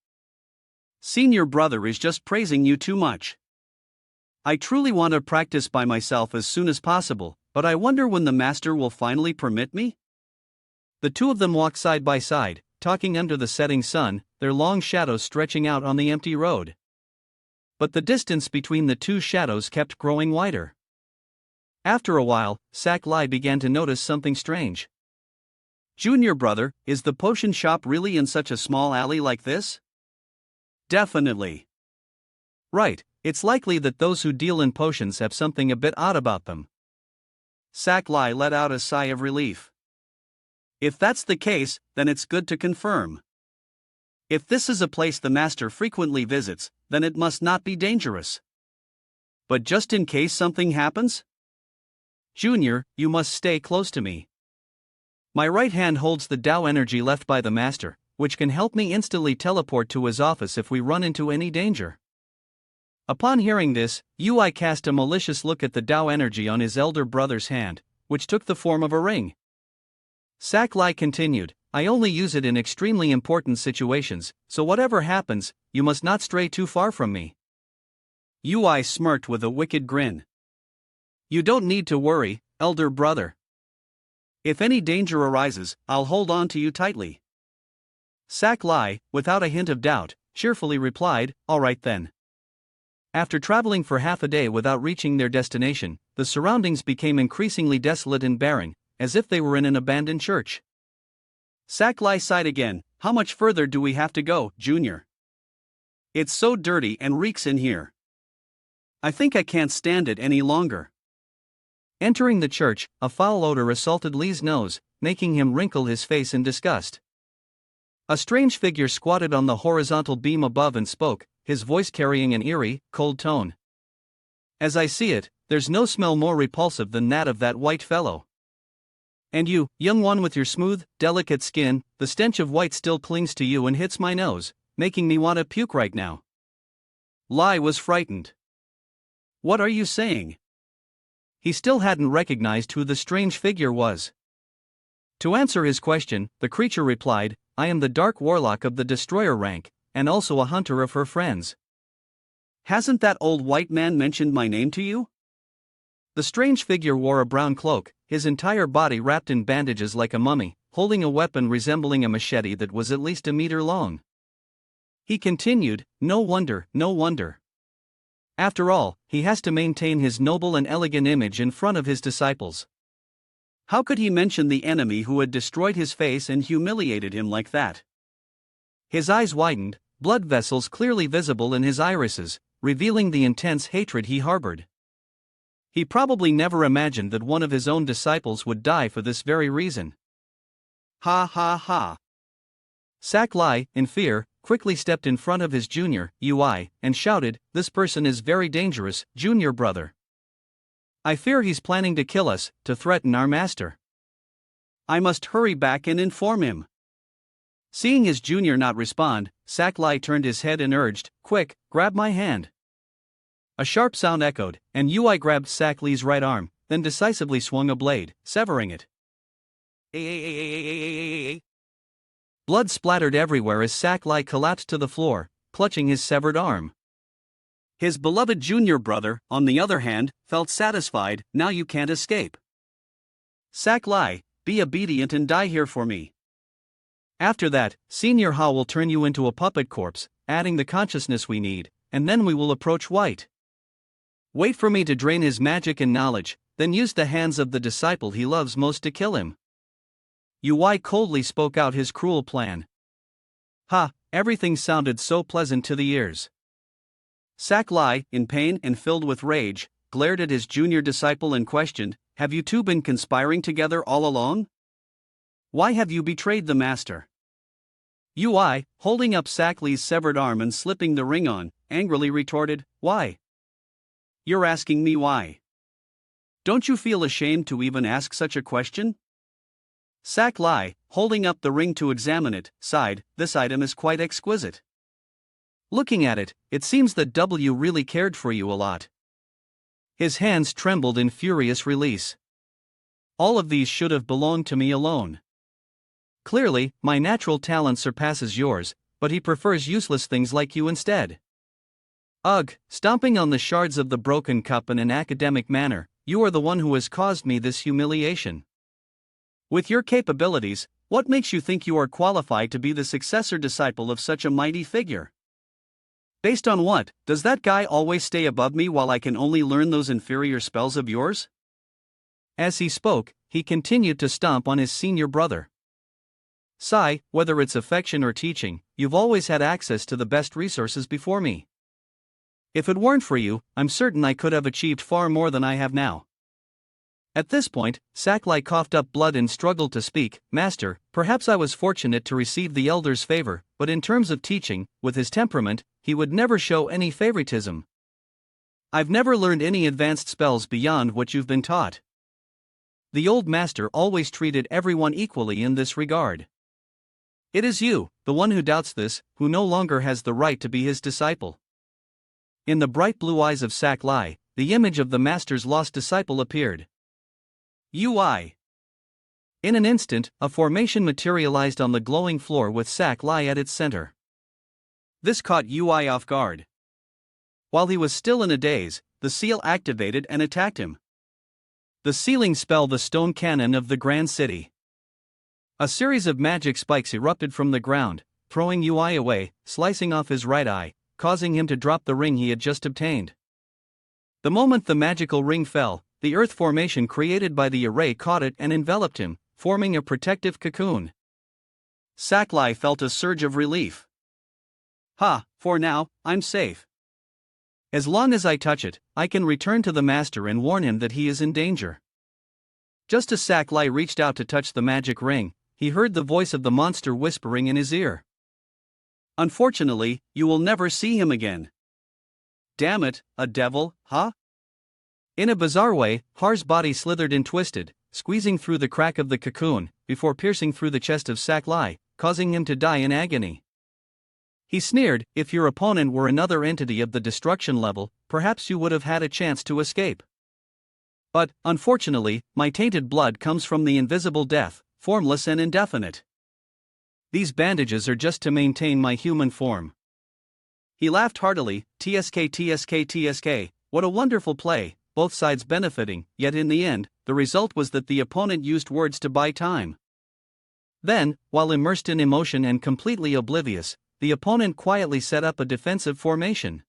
A: Senior brother is just praising you too much. I truly want to practice by myself as soon as possible, but I wonder when the master will finally permit me? The two of them walked side by side, talking under the setting sun, their long shadows stretching out on the empty road. But the distance between the two shadows kept growing wider. After a while, Lackey began to notice something strange. Junior brother, is the potion shop really in such a small alley like this? Definitely. Right, it's likely that those who deal in potions have something a bit odd about them. Lackey let out a sigh of relief. If that's the case, then it's good to confirm. If this is a place the master frequently visits, then it must not be dangerous. But just in case something happens? Junior, you must stay close to me. My right hand holds the Tao energy left by the master, which can help me instantly teleport to his office if we run into any danger. Upon hearing this, Yui cast a malicious look at the Tao energy on his elder brother's hand, which took the form of a ring. Lackey continued, I only use it in extremely important situations, so whatever happens, you must not stray too far from me. Yui smirked with a wicked grin. You don't need to worry,
B: elder brother. If any danger arises, I'll hold on to you tightly. Sack-Lai, without a hint of doubt, cheerfully replied, all right then. After traveling for half a day without reaching their destination, the surroundings became increasingly desolate and barren, as if they were in an abandoned church. Sack-Lai sighed again. How much further do we have to go, Junior? It's so dirty and reeks in here. I think I can't stand it any longer. Entering the church, a foul odor assaulted Li's nose, making him wrinkle his face in disgust. A strange figure squatted on the horizontal beam above and spoke, his voice carrying an eerie, cold tone. As I see it, there's no smell more repulsive than that of that white fellow. And you, young one with your smooth, delicate skin, the stench of white still clings to you and hits my nose, making me want to puke right now. Li was frightened. What are you saying? He still hadn't recognized who the strange figure was. To answer his question, the creature replied, I am the dark warlock of the destroyer rank, and also a hunter of her friends. Hasn't that old white man mentioned my name to you? The strange figure wore a brown cloak, his entire body wrapped in bandages like a mummy, holding a weapon resembling a machete that was at least a meter long. He continued, no wonder, no wonder. After all, he has to maintain his noble and elegant image in front of his disciples. How could he mention the enemy who had destroyed his face and humiliated him like that? His eyes widened, blood vessels clearly visible in his irises, revealing the intense hatred he harbored. He probably never imagined that one of his own disciples would die for this very reason. Ha ha ha. Sack-Lai, in fear, quickly stepped in front of his junior, Ui, and shouted, this person is very dangerous, junior brother. I fear he's planning to kill us, to threaten our master. I must hurry back and inform him. Seeing his junior not respond, Sack-Lai turned his head and urged, quick, grab my hand. A sharp sound echoed, and Ui grabbed Sack-Lai's right arm, then decisively swung a blade, severing it. Blood splattered everywhere as Sack-Lai collapsed to the floor, clutching his severed arm. His beloved junior brother, on the other hand, felt satisfied, now you can't escape. Sack-Lai, be obedient and die here for me. After that, Senior Ha will turn you into a puppet corpse, adding the consciousness we need, and then we will approach White. Wait for me to drain his magic and knowledge, then use the hands of the disciple he loves most to kill him. Ui coldly spoke out his cruel plan. Ha, everything sounded so pleasant to the ears. Sack-Lai, in pain and filled with rage, glared at his junior disciple and questioned, have you two been conspiring together all along? Why have you betrayed the master? Ui, holding up Sack-Lai's severed arm and slipping the ring on, angrily retorted, why? You're asking me why? Don't you feel ashamed to even ask such a question? Sack-Lai, holding up the ring to examine it, sighed, this item is quite exquisite. Looking at it, it seems that W really cared for you a lot. His hands trembled in furious release. All of these should have belonged to me alone. Clearly, my natural talent surpasses yours, but he prefers useless things like you instead. Ugh, stomping on the shards of the broken cup in an academic manner, you are the one who has caused me this humiliation. With your capabilities, what makes you think you are qualified to be the successor disciple of such a mighty figure? Based on what, does that guy always stay above me while I can only learn those inferior spells of yours? As he spoke, he continued to stomp on his senior brother. Sai, whether it's affection or teaching, you've always had access to the best resources before me. If it weren't for you, I'm certain I could have achieved far more than I have now. At this point, Sack-Lai coughed up blood and struggled to speak. Master, perhaps I was fortunate to receive the elder's favor, but in terms of teaching, with his temperament, he would never show any favoritism. I've never learned any advanced spells beyond what you've been taught. The old master always treated everyone equally in this regard. It is you, the one who doubts this, who no longer has the right to be his disciple. In the bright blue eyes of Sack-Lai, the image of the master's lost disciple appeared. Ui. In an instant, a formation materialized on the glowing floor with Sack-Lai at its center. This caught Ui off guard. While he was still in a daze, the seal activated and attacked him.
A: The ceiling spell the stone cannon of the grand city. A series of magic spikes erupted from the ground, throwing Ui away, slicing off his right eye, causing him to drop the ring he had just obtained. The moment the magical ring fell, the earth formation created by the array caught it and enveloped him, forming a protective cocoon. Saklai felt a surge of relief. For now, I'm safe. As long as I touch it, I can return to the master and warn him that he is in danger. Just as Saklai reached out to touch the magic ring, he heard the voice of the monster whispering in his ear. Unfortunately, you will never see him again. Damn it, a devil, huh? In a bizarre way, Har's body slithered and twisted, squeezing through the crack of the cocoon, before piercing through the chest of Saklai, causing him to die in agony. He sneered, if your opponent were another entity of the destruction level, perhaps you would have had a chance to escape. But, unfortunately, my tainted blood comes from the invisible death, formless and indefinite. These bandages are just to maintain my human form. He laughed heartily, TSK, what a wonderful play, both sides benefiting, yet in the end, the result was that the opponent used words to buy time. Then, while immersed in emotion and completely oblivious, the opponent quietly set up a defensive formation.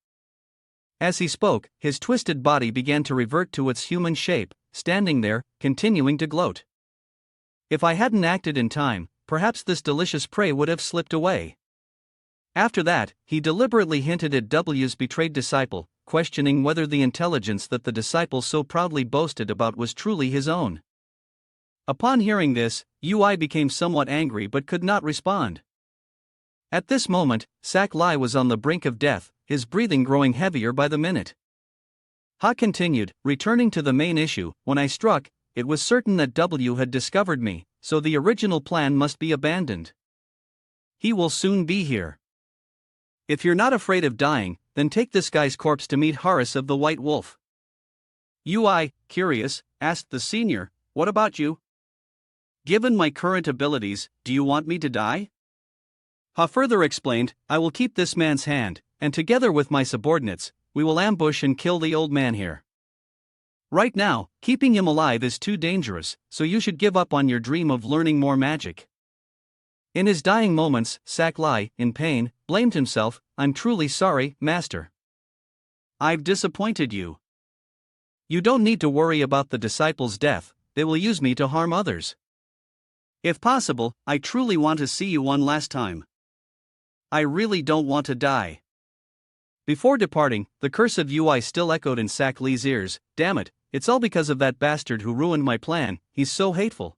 A: As he spoke, his twisted body began to revert to its human shape, standing there, continuing to gloat. If I hadn't acted in time, perhaps this delicious prey would have slipped away. After that, he deliberately hinted at W's betrayed disciple, questioning whether the intelligence that the disciple so proudly boasted about was truly his own. Upon hearing this, Ui became somewhat angry but could not respond. At this moment, Saklai was on the brink of death, his breathing growing heavier by the minute. Ha continued, returning to the main issue, when I struck, it was certain that W had discovered me, so the original plan must be abandoned. He will soon be here. If you're not afraid of dying, then take this guy's corpse to meet Horus of the White Wolf. Ui, curious, asked the senior, what about you? Given my current abilities, do you want me to die? Ha further explained, I will keep this man's hand, and together with my subordinates, we will ambush and kill the old man here. Right now, keeping him alive is too dangerous, so you should give up on your dream of learning more magic. In his dying moments, Saklai, in pain, blamed himself, I'm truly sorry, master. I've disappointed you. You don't need to worry about the disciples' death, they will use me to harm others. If possible, I truly want to see you one last time. I really don't want to die. Before departing, the curse of Ui still echoed in Saklai's ears, damn it, it's all because of that bastard who ruined my plan, he's so hateful.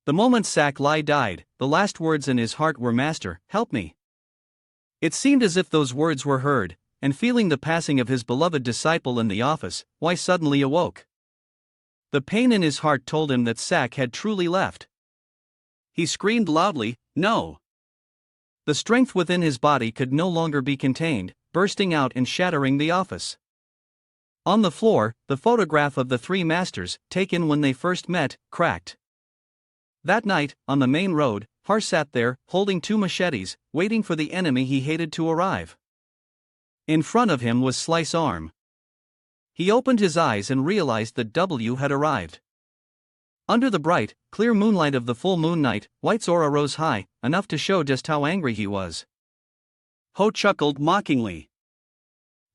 A: The moment Saklai died, the last words in his heart were master, help me. It seemed as if those words were heard, and feeling the passing of his beloved disciple in the office, Ui suddenly awoke. The pain in his heart told him that Sak had truly left. He screamed loudly, no. The strength within his body could no longer be contained, bursting out and shattering the office. On the floor, the photograph of the three masters, taken when they first met, cracked. That night, on the main road, Har sat there, holding two machetes, waiting for the enemy he hated to arrive. In front of him was Slice Arm. He opened his eyes and realized that W had arrived. Under the bright, clear moonlight of the full moon night, White's aura rose high, enough to show just how angry he was. Ho chuckled mockingly.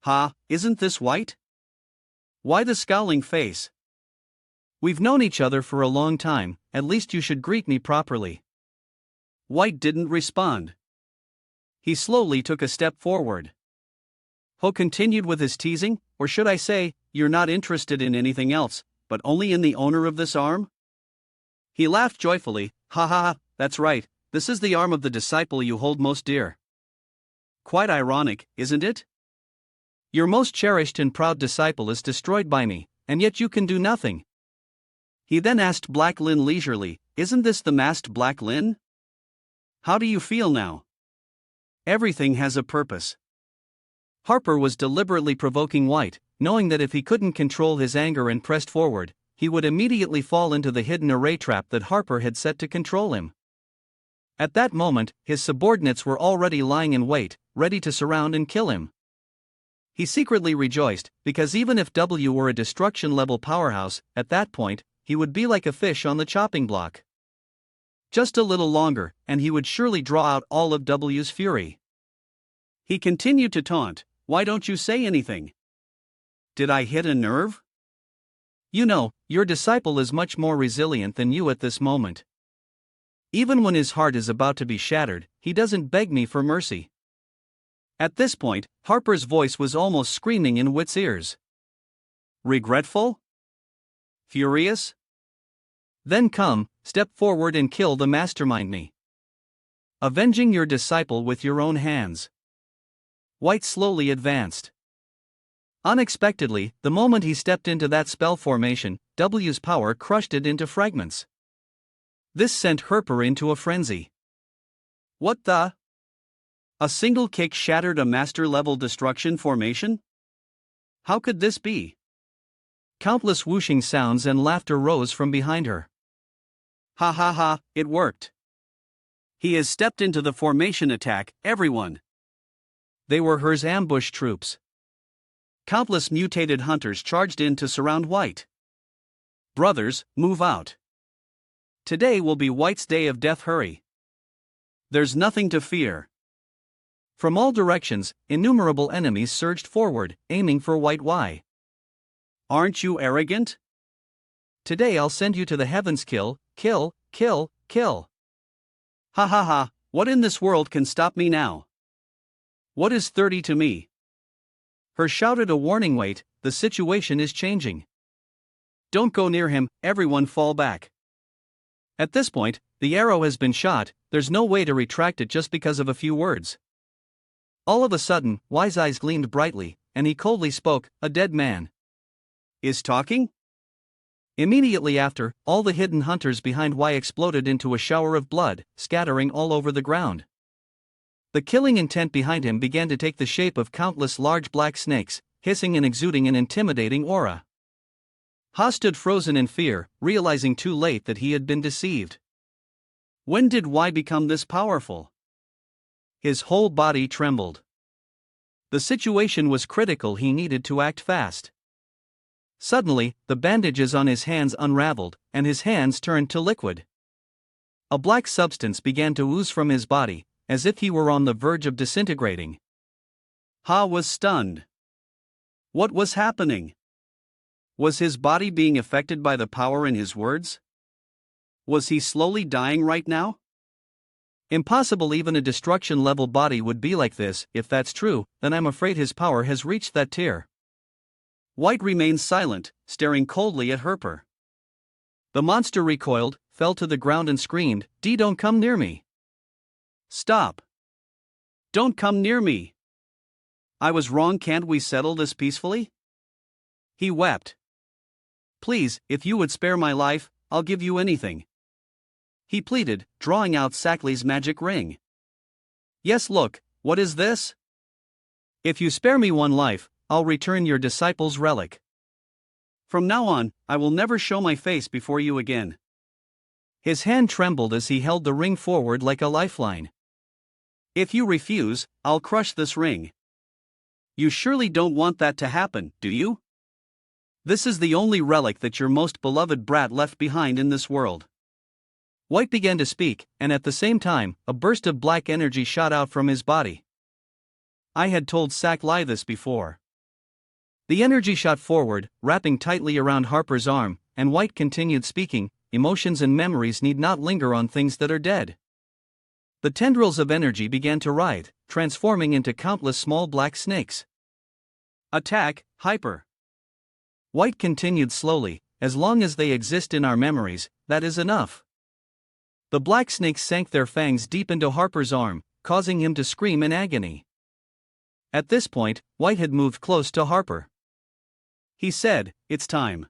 A: Ha, isn't this White? Why the scowling face? We've known each other for a long time, at least you should greet me properly. White didn't respond. He slowly took a step forward. Ho continued with his teasing, or should I say, you're not interested in anything else, but only in the owner of this arm? He laughed joyfully, ha ha ha, that's right, this is the arm of the disciple you hold most dear. Quite ironic, isn't it? Your most cherished and proud disciple is destroyed by me, and yet you can do nothing. He then asked Black Lin leisurely, isn't this the masked Black Lin? How do you feel now? Everything has a purpose. Harper was deliberately provoking White, knowing that if he couldn't control his anger and pressed forward, he would immediately fall into the hidden array trap that Harper had set to control him. At that moment, his subordinates were already lying in wait, ready to surround and kill him. He secretly rejoiced, because even if W were a destruction-level powerhouse, at that point, he would be like a fish on the chopping block. Just a little longer, and he would surely draw out all of W's fury. He continued to taunt, "Why don't you say anything? Did I hit a nerve? You know, your disciple is much more resilient than you at this moment. Even when his heart is about to be shattered, he doesn't beg me for mercy." At this point, Harper's voice was almost screaming in Wit's ears. Regretful? Furious? Then come, step forward and kill the mastermind me. Avenging your disciple with your own hands. White slowly advanced. Unexpectedly, the moment he stepped into that spell formation, W's power crushed it into fragments. This sent Harper into a frenzy. What the? A single kick shattered a master-level destruction formation? How could this be? Countless whooshing sounds and laughter rose from behind her. Ha ha ha, it worked. He has stepped into the formation attack, everyone. They were Her's ambush troops. Countless mutated hunters charged in to surround White. Brothers, move out. Today will be White's day of death. Hurry. There's nothing to fear. From all directions, innumerable enemies surged forward, aiming for White. Why? Aren't you arrogant? Today I'll send you to the heavens. Kill, kill, kill, kill. Ha ha ha, what in this world can stop me now? What is 30 to me? Her shouted a warning. Wait, the situation is changing. Don't go near him, everyone fall back. At this point, the arrow has been shot, there's no way to retract it just because of a few words. All of a sudden, Y's eyes gleamed brightly, and he coldly spoke, "A dead man is talking?" Immediately after, all the hidden hunters behind Y exploded into a shower of blood, scattering all over the ground. The killing intent behind him began to take the shape of countless large black snakes, hissing and exuding an intimidating aura. Ha stood frozen in fear, realizing too late that he had been deceived. When did Y become this powerful? His whole body trembled. The situation was critical, he needed to act fast. Suddenly, the bandages on his hands unraveled, and his hands turned to liquid. A black substance began to ooze from his body, as if he were on the verge of disintegrating. Ha was stunned. What was happening? Was his body being affected by the power in his words? Was he slowly dying right now? Impossible, even a destruction-level body would be like this. If that's true, then I'm afraid his power has reached that tier. White remained silent, staring coldly at Harper. The monster recoiled, fell to the ground and screamed, Don't come near me. Stop. Don't come near me. I was wrong, can't we settle this peacefully? He wept. Please, if you would spare my life, I'll give you anything. He pleaded, drawing out Sackley's magic ring. Yes, look, what is this? If you spare me one life, I'll return your disciple's relic. From now on, I will never show my face before you again. His hand trembled as he held the ring forward like a lifeline. If you refuse, I'll crush this ring. You surely don't want that to happen, do you? This is the only relic that your most beloved brat left behind in this world. White began to speak, and at the same time, a burst of black energy shot out from his body. I had told Sackley this before. The energy shot forward, wrapping tightly around Harper's arm, and White continued speaking, emotions and memories need not linger on things that are dead. The tendrils of energy began to writhe, transforming into countless small black snakes. Attack, Hyper. White continued slowly, as long as they exist in our memories, that is enough. The black snakes sank their fangs deep into Harper's arm, causing him to scream in agony. At this point, White had moved close to Harper. He said, "It's time."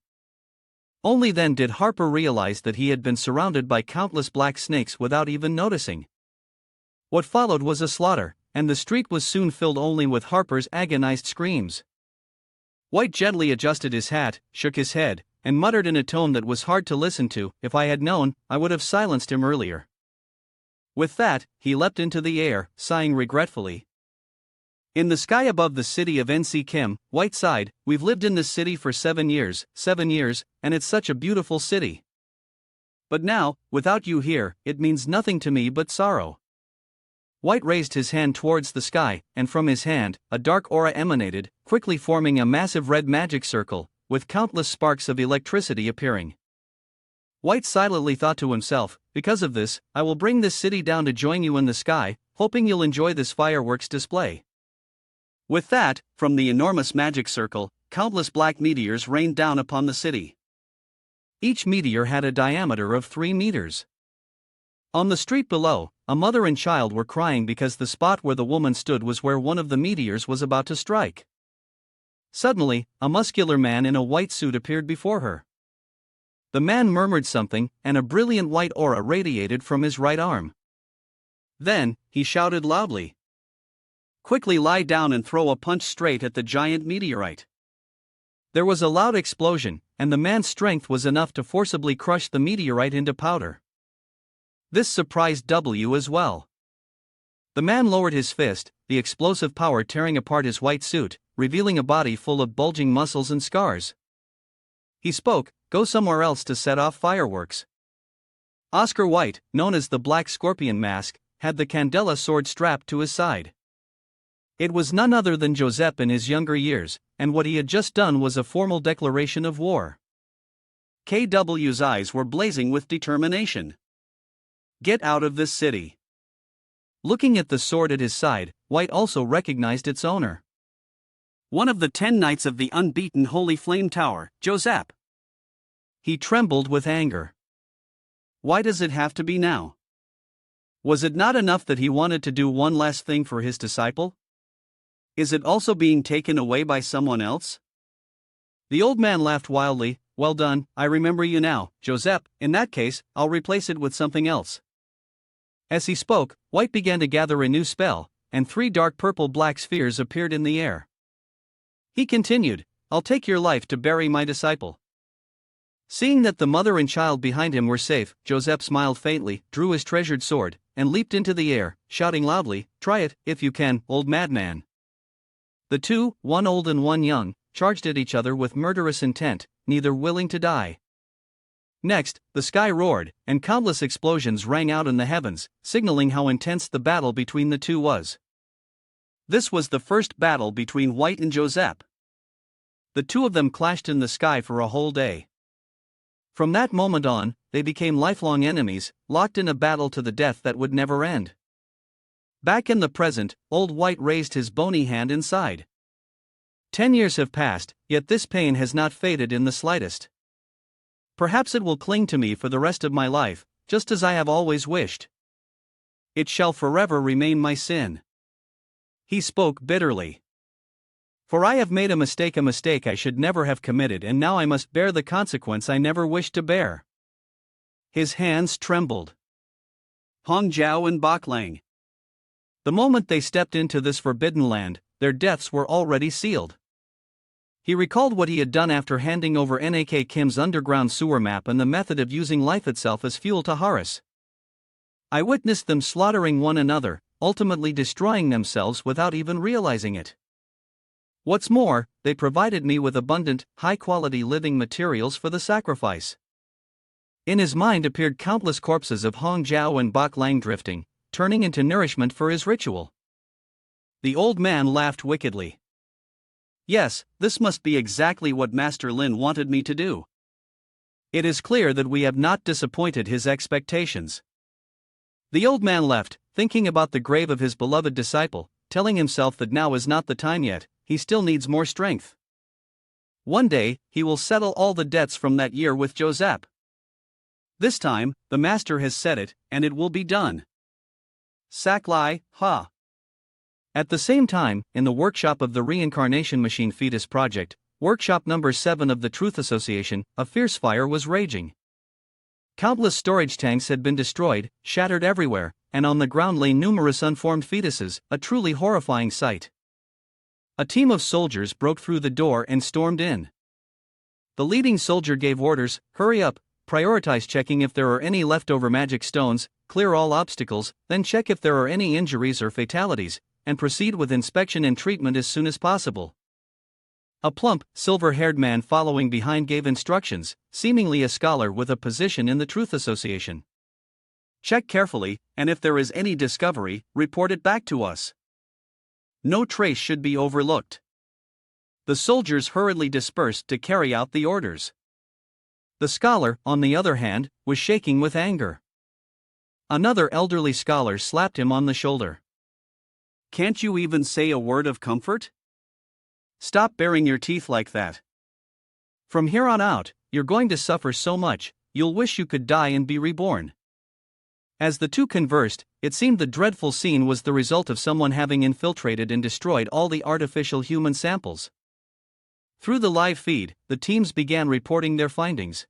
A: Only then did Harper realize that he had been surrounded by countless black snakes without even noticing. What followed was a slaughter, and the street was soon filled only with Harper's agonized screams. White gently adjusted his hat, shook his head, and muttered in a tone that was hard to listen to, "If I had known, I would have silenced him earlier." With that, he leapt into the air, sighing regretfully. In the sky above the city of NC Kim, White side, we've lived in this city for 7 years, and it's such a beautiful city. But now, without you here, it means nothing to me but sorrow. White raised his hand towards the sky, and from his hand, a dark aura emanated, quickly forming a massive red magic circle, with countless sparks of electricity appearing. White silently thought to himself, because of this, I will bring this city down to join you in the sky, hoping you'll enjoy this fireworks display. With that, from the enormous magic circle, countless black meteors rained down upon the city. Each meteor had a diameter of 3 meters. On the street below, a mother and child were crying because the spot where the woman stood was where one of the meteors was about to strike. Suddenly, a muscular man in a white suit appeared before her. The man murmured something, and a brilliant white aura radiated from his right arm. Then, he shouted loudly, "Quickly lie down and throw a punch straight at the giant meteorite." There was a loud explosion, and the man's strength was enough to forcibly crush the meteorite into powder. This surprised W as well. The man lowered his fist, the explosive power tearing apart his white suit, revealing a body full of bulging muscles and scars. He spoke, "Go somewhere else to set off fireworks." Oscar White, known as the Black Scorpion Mask, had the Candela sword strapped to his side. It was none other than Joseph in his younger years, and what he had just done was a formal declaration of war. KW's eyes were blazing with determination. "Get out of this city." Looking at the sword at his side, White also recognized its owner. One of the 10 knights of the unbeaten Holy Flame Tower, Joseph. He trembled with anger. Why does it have to be now? Was it not enough that he wanted to do one last thing for his disciple? Is it also being taken away by someone else? The old man laughed wildly. "Well done, I remember you now, Joseph. In that case, I'll replace it with something else." As he spoke, White began to gather a new spell, and 3 dark purple-black spheres appeared in the air. He continued, "I'll take your life to bury my disciple." Seeing that the mother and child behind him were safe, Joseph smiled faintly, drew his treasured sword, and leaped into the air, shouting loudly, "Try it, if you can, old madman." The two, one old and one young, charged at each other with murderous intent, neither willing to die. Next, the sky roared, and countless explosions rang out in the heavens, signaling how intense the battle between the two was. This was the first battle between White and Joseph. The two of them clashed in the sky for a whole day. From that moment on, they became lifelong enemies, locked in a battle to the death that would never end. Back in the present, old White raised his bony hand and sighed. 10 years have passed, yet this pain has not faded in the slightest. Perhaps it will cling to me for the rest of my life, just as I have always wished. It shall forever remain my sin. He spoke bitterly. For I have made a mistake I should never have committed, and now I must bear the consequence I never wished to bear. His hands trembled. Hong Jiao and Bok Lang. The moment they stepped into this forbidden land, their deaths were already sealed. He recalled what he had done after handing over NAK Kim's underground sewer map and the method of using life itself as fuel to Horus. I witnessed them slaughtering one another, ultimately destroying themselves without even realizing it. What's more, they provided me with abundant, high-quality living materials for the sacrifice. In his mind appeared countless corpses of Hong Jiao and Bok Lang drifting, turning into nourishment for his ritual. The old man laughed wickedly. Yes, this must be exactly what Master Lin wanted me to do. It is clear that we have not disappointed his expectations. The old man left, thinking about the grave of his beloved disciple, telling himself that now is not the time yet, he still needs more strength. One day, he will settle all the debts from that year with Joseph. This time, the master has said it, and it will be done. Saklai, ha. At the same time, in the workshop of the Reincarnation Machine Fetus Project, workshop number 7 of the Truth Association, a fierce fire was raging. Countless storage tanks had been destroyed, shattered everywhere, and on the ground lay numerous unformed fetuses, a truly horrifying sight. A team of soldiers broke through the door and stormed in. The leading soldier gave orders, "Hurry up, prioritize checking if there are any leftover magic stones, clear all obstacles, then check if there are any injuries or fatalities, and proceed with inspection and treatment as soon as possible. A plump, silver-haired man following behind gave instructions, seemingly a scholar with a position in the Truth Association. Check carefully, and if there is any discovery, report it back to us. No trace should be overlooked. The soldiers hurriedly dispersed to carry out the orders. The scholar, on the other hand, was shaking with anger. Another elderly scholar slapped him on the shoulder. "Can't you even say a word of comfort? Stop baring your teeth like that. From here on out, you're going to suffer so much, you'll wish you could die and be reborn." As the two conversed, it seemed the dreadful scene was the result of someone having infiltrated and destroyed all the artificial human samples. Through the live feed, the teams began reporting their findings.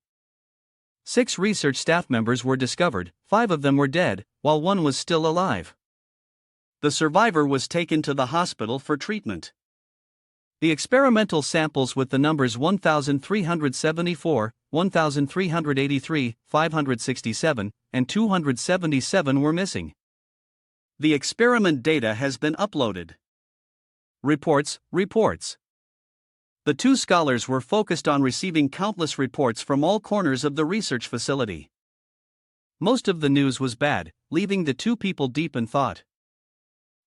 A: 6 research staff members were discovered, 5 of them were dead, while 1 was still alive. The survivor was taken to the hospital for treatment. The experimental samples with the numbers 1,374, 1,383, 567, and 277 were missing. The experiment data has been uploaded. Reports. The 2 scholars were focused on receiving countless reports from all corners of the research facility. Most of the news was bad, leaving the 2 people deep in thought.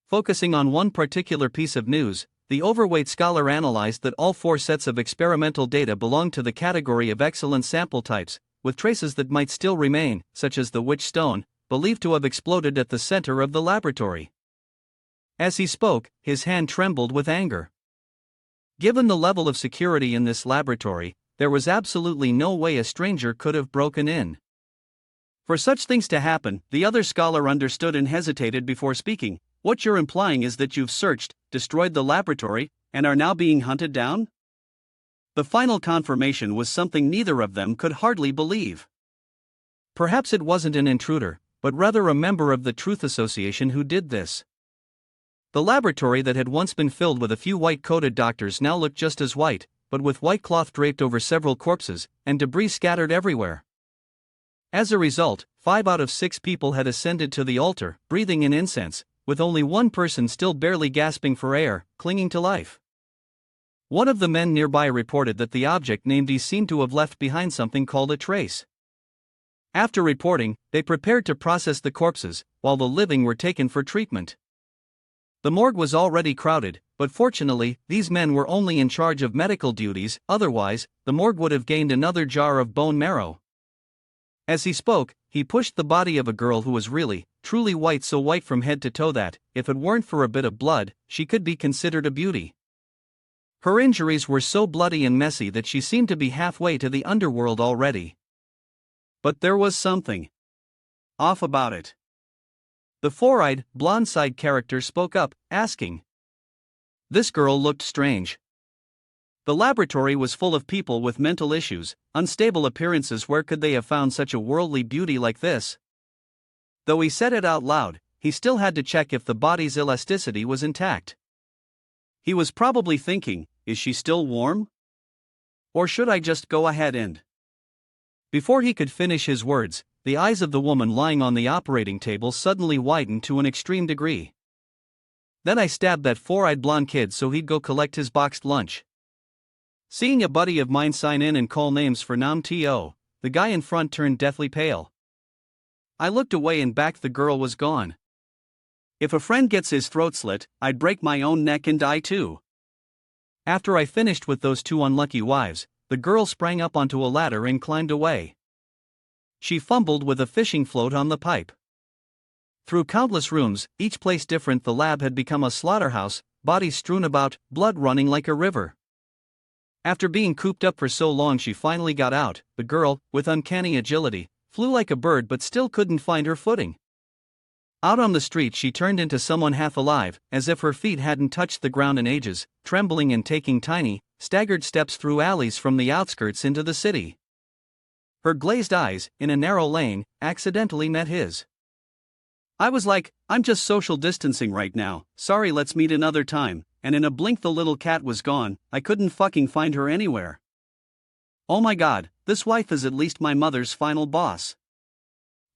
A: Focusing on one particular piece of news, the overweight scholar analyzed that all 4 sets of experimental data belonged to the category of excellent sample types, with traces that might still remain, such as the witch stone, believed to have exploded at the center of the laboratory. As he spoke, his hand trembled with anger. Given the level of security in this laboratory, there was absolutely no way a stranger could have broken in. For such things to happen, the other scholar understood and hesitated before speaking. "What you're implying is that you've searched, destroyed the laboratory, and are now being hunted down?" The final confirmation was something neither of them could hardly believe. Perhaps it wasn't an intruder, but rather a member of the Truth Association who did this. The laboratory that had once been filled with a few white-coated doctors now looked just as white, but with white cloth draped over several corpses, and debris scattered everywhere. As a result, 5 out of 6 people had ascended to the altar, breathing in incense, with only one person still barely gasping for air, clinging to life. One of the men nearby reported that the object named D seemed to have left behind something called a trace. After reporting, they prepared to process the corpses, while the living were taken for treatment. The morgue was already crowded, but fortunately, these men were only in charge of medical duties, otherwise, the morgue would have gained another jar of bone marrow. As he spoke, he pushed the body of a girl who was really, truly white, so white from head to toe that, if it weren't for a bit of blood, she could be considered a beauty. Her injuries were so bloody and messy that she seemed to be halfway to the underworld already. But there was something off about it. The 4-eyed, blonde side character spoke up, asking. This girl looked strange. The laboratory was full of people with mental issues, unstable appearances. Where could they have found such a worldly beauty like this? Though he said it out loud, he still had to check if the body's elasticity was intact. He was probably thinking, is she still warm? Or should I just go ahead and... Before he could finish his words, the eyes of the woman lying on the operating table suddenly widened to an extreme degree. Then I stabbed that 4-eyed blonde kid so he'd go collect his boxed lunch. Seeing a buddy of mine sign in and call names for Nam-to, the guy in front turned deathly pale. I looked away and back. The girl was gone. If a friend gets his throat slit, I'd break my own neck and die too. After I finished with those 2 unlucky wives, the girl sprang up onto a ladder and climbed away. She fumbled with a fishing float on the pipe. Through countless rooms, each place different, the lab had become a slaughterhouse, bodies strewn about, blood running like a river. After being cooped up for so long, she finally got out. The girl, with uncanny agility, flew like a bird but still couldn't find her footing. Out on the street, she turned into someone half alive, as if her feet hadn't touched the ground in ages, trembling and taking tiny, staggered steps through alleys from the outskirts into the city. Her glazed eyes, in a narrow lane, accidentally met his. I was like, I'm just social distancing right now, sorry, let's meet another time, and in a blink the little cat was gone. I couldn't fucking find her anywhere. Oh my god, this wife is at least my mother's final boss.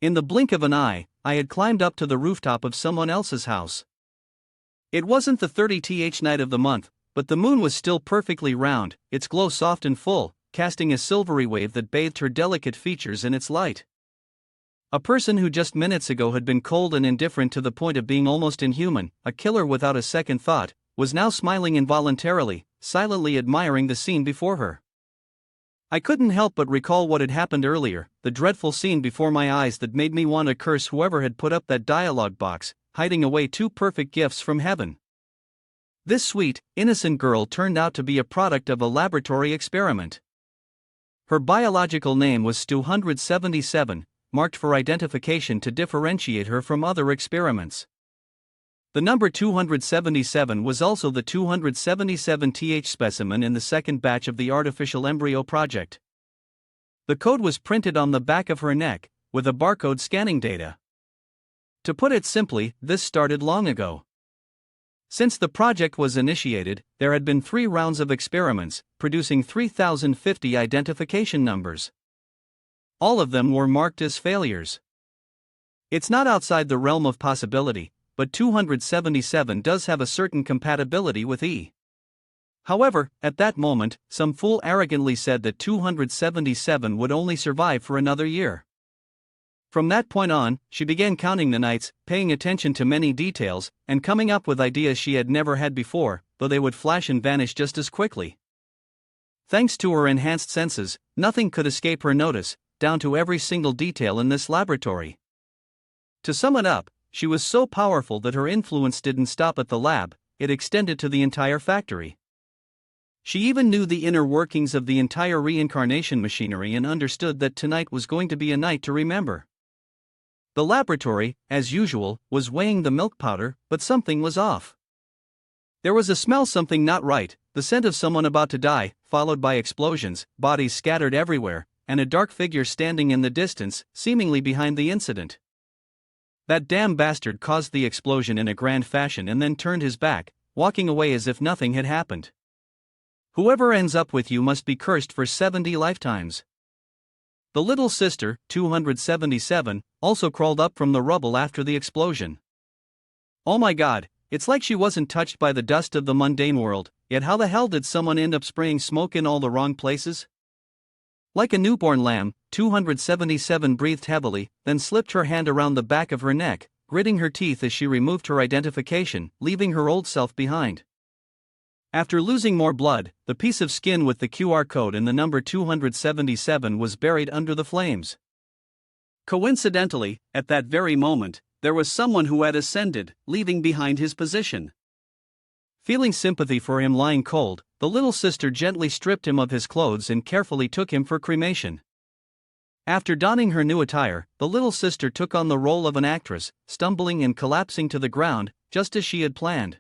A: In the blink of an eye, I had climbed up to the rooftop of someone else's house. It wasn't the 30th night of the month, but the moon was still perfectly round, its glow soft and full, casting a silvery wave that bathed her delicate features in its light. A person who just minutes ago had been cold and indifferent to the point of being almost inhuman, a killer without a second thought, was now smiling involuntarily, silently admiring the scene before her. I couldn't help but recall what had happened earlier, the dreadful scene before my eyes that made me want to curse whoever had put up that dialogue box, hiding away two perfect gifts from heaven. This sweet, innocent girl turned out to be a product of a laboratory experiment. Her biological name was 277, marked for identification to differentiate her from other experiments. The number 277 was also the 277th specimen in the second batch of the artificial embryo project. The code was printed on the back of her neck, with a barcode scanning data. To put it simply, this started long ago. Since the project was initiated, there had been 3 rounds of experiments, producing 3,050 identification numbers. All of them were marked as failures. It's not outside the realm of possibility, but 277 does have a certain compatibility with E. However, at that moment, some fool arrogantly said that 277 would only survive for another year. From that point on, she began counting the nights, paying attention to many details, and coming up with ideas she had never had before, though they would flash and vanish just as quickly. Thanks to her enhanced senses, nothing could escape her notice, down to every single detail in this laboratory. To sum it up, she was so powerful that her influence didn't stop at the lab, it extended to the entire factory. She even knew the inner workings of the entire reincarnation machinery and understood that tonight was going to be a night to remember. The laboratory, as usual, was weighing the milk powder, but something was off. There was a smell something not right, the scent of someone about to die, followed by explosions, bodies scattered everywhere, and a dark figure standing in the distance, seemingly behind the incident. That damn bastard caused the explosion in a grand fashion and then turned his back, walking away as if nothing had happened. Whoever ends up with you must be cursed for 70 lifetimes. The little sister, 277, also crawled up from the rubble after the explosion. Oh my god, it's like she wasn't touched by the dust of the mundane world, yet how the hell did someone end up spraying smoke in all the wrong places? Like a newborn lamb, 277 breathed heavily, then slipped her hand around the back of her neck, gritting her teeth as she removed her identification, leaving her old self behind. After losing more blood, the piece of skin with the QR code and the number 277 was buried under the flames. Coincidentally, at that very moment, there was someone who had ascended, leaving behind his position. Feeling sympathy for him lying cold, the little sister gently stripped him of his clothes and carefully took him for cremation. After donning her new attire, the little sister took on the role of an actress, stumbling and collapsing to the ground, just as she had planned.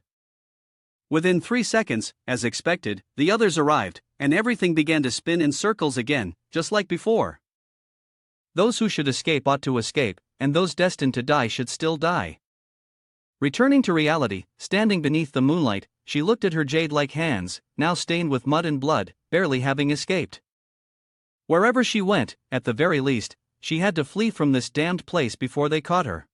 A: Within 3 seconds, as expected, the others arrived, and everything began to spin in circles again, just like before. Those who should escape ought to escape, and those destined to die should still die. Returning to reality, standing beneath the moonlight, she looked at her jade-like hands, now stained with mud and blood, barely having escaped. Wherever she went, at the very least, she had to flee from this damned place before they caught her.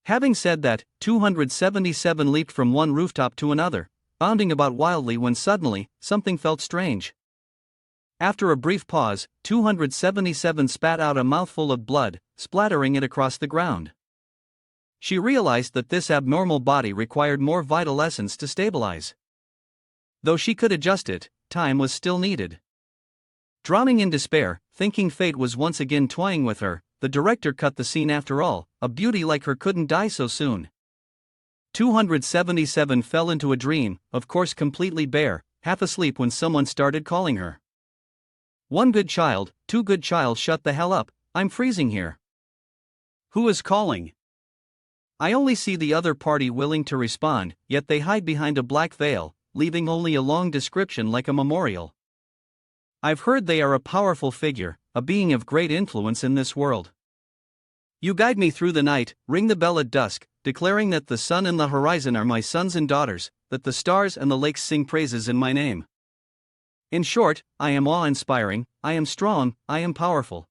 A: Having said that, 277 leaped from one rooftop to another, bounding about wildly when suddenly, something felt strange. After a brief pause, 277 spat out a mouthful of blood, splattering it across the ground. She realized that this abnormal body required more vital essence to stabilize. Though she could adjust it, time was still needed. Drowning in despair, thinking fate was once again toying with her, the director cut the scene after all, a beauty like her couldn't die so soon. 277 fell into a dream, of course completely bare, half asleep when someone started calling her. One good child, two good child, shut the hell up, I'm freezing here. Who is calling? I only see the other party willing to respond, yet they hide behind a black veil, leaving only a long description like a memorial. I've heard they are a powerful figure, a being of great influence in this world. You guide me through the night, ring the bell at dusk, declaring that the sun and the horizon are my sons and daughters, that the stars and the lakes sing praises in my name. In short, I am awe-inspiring, I am strong, I am powerful.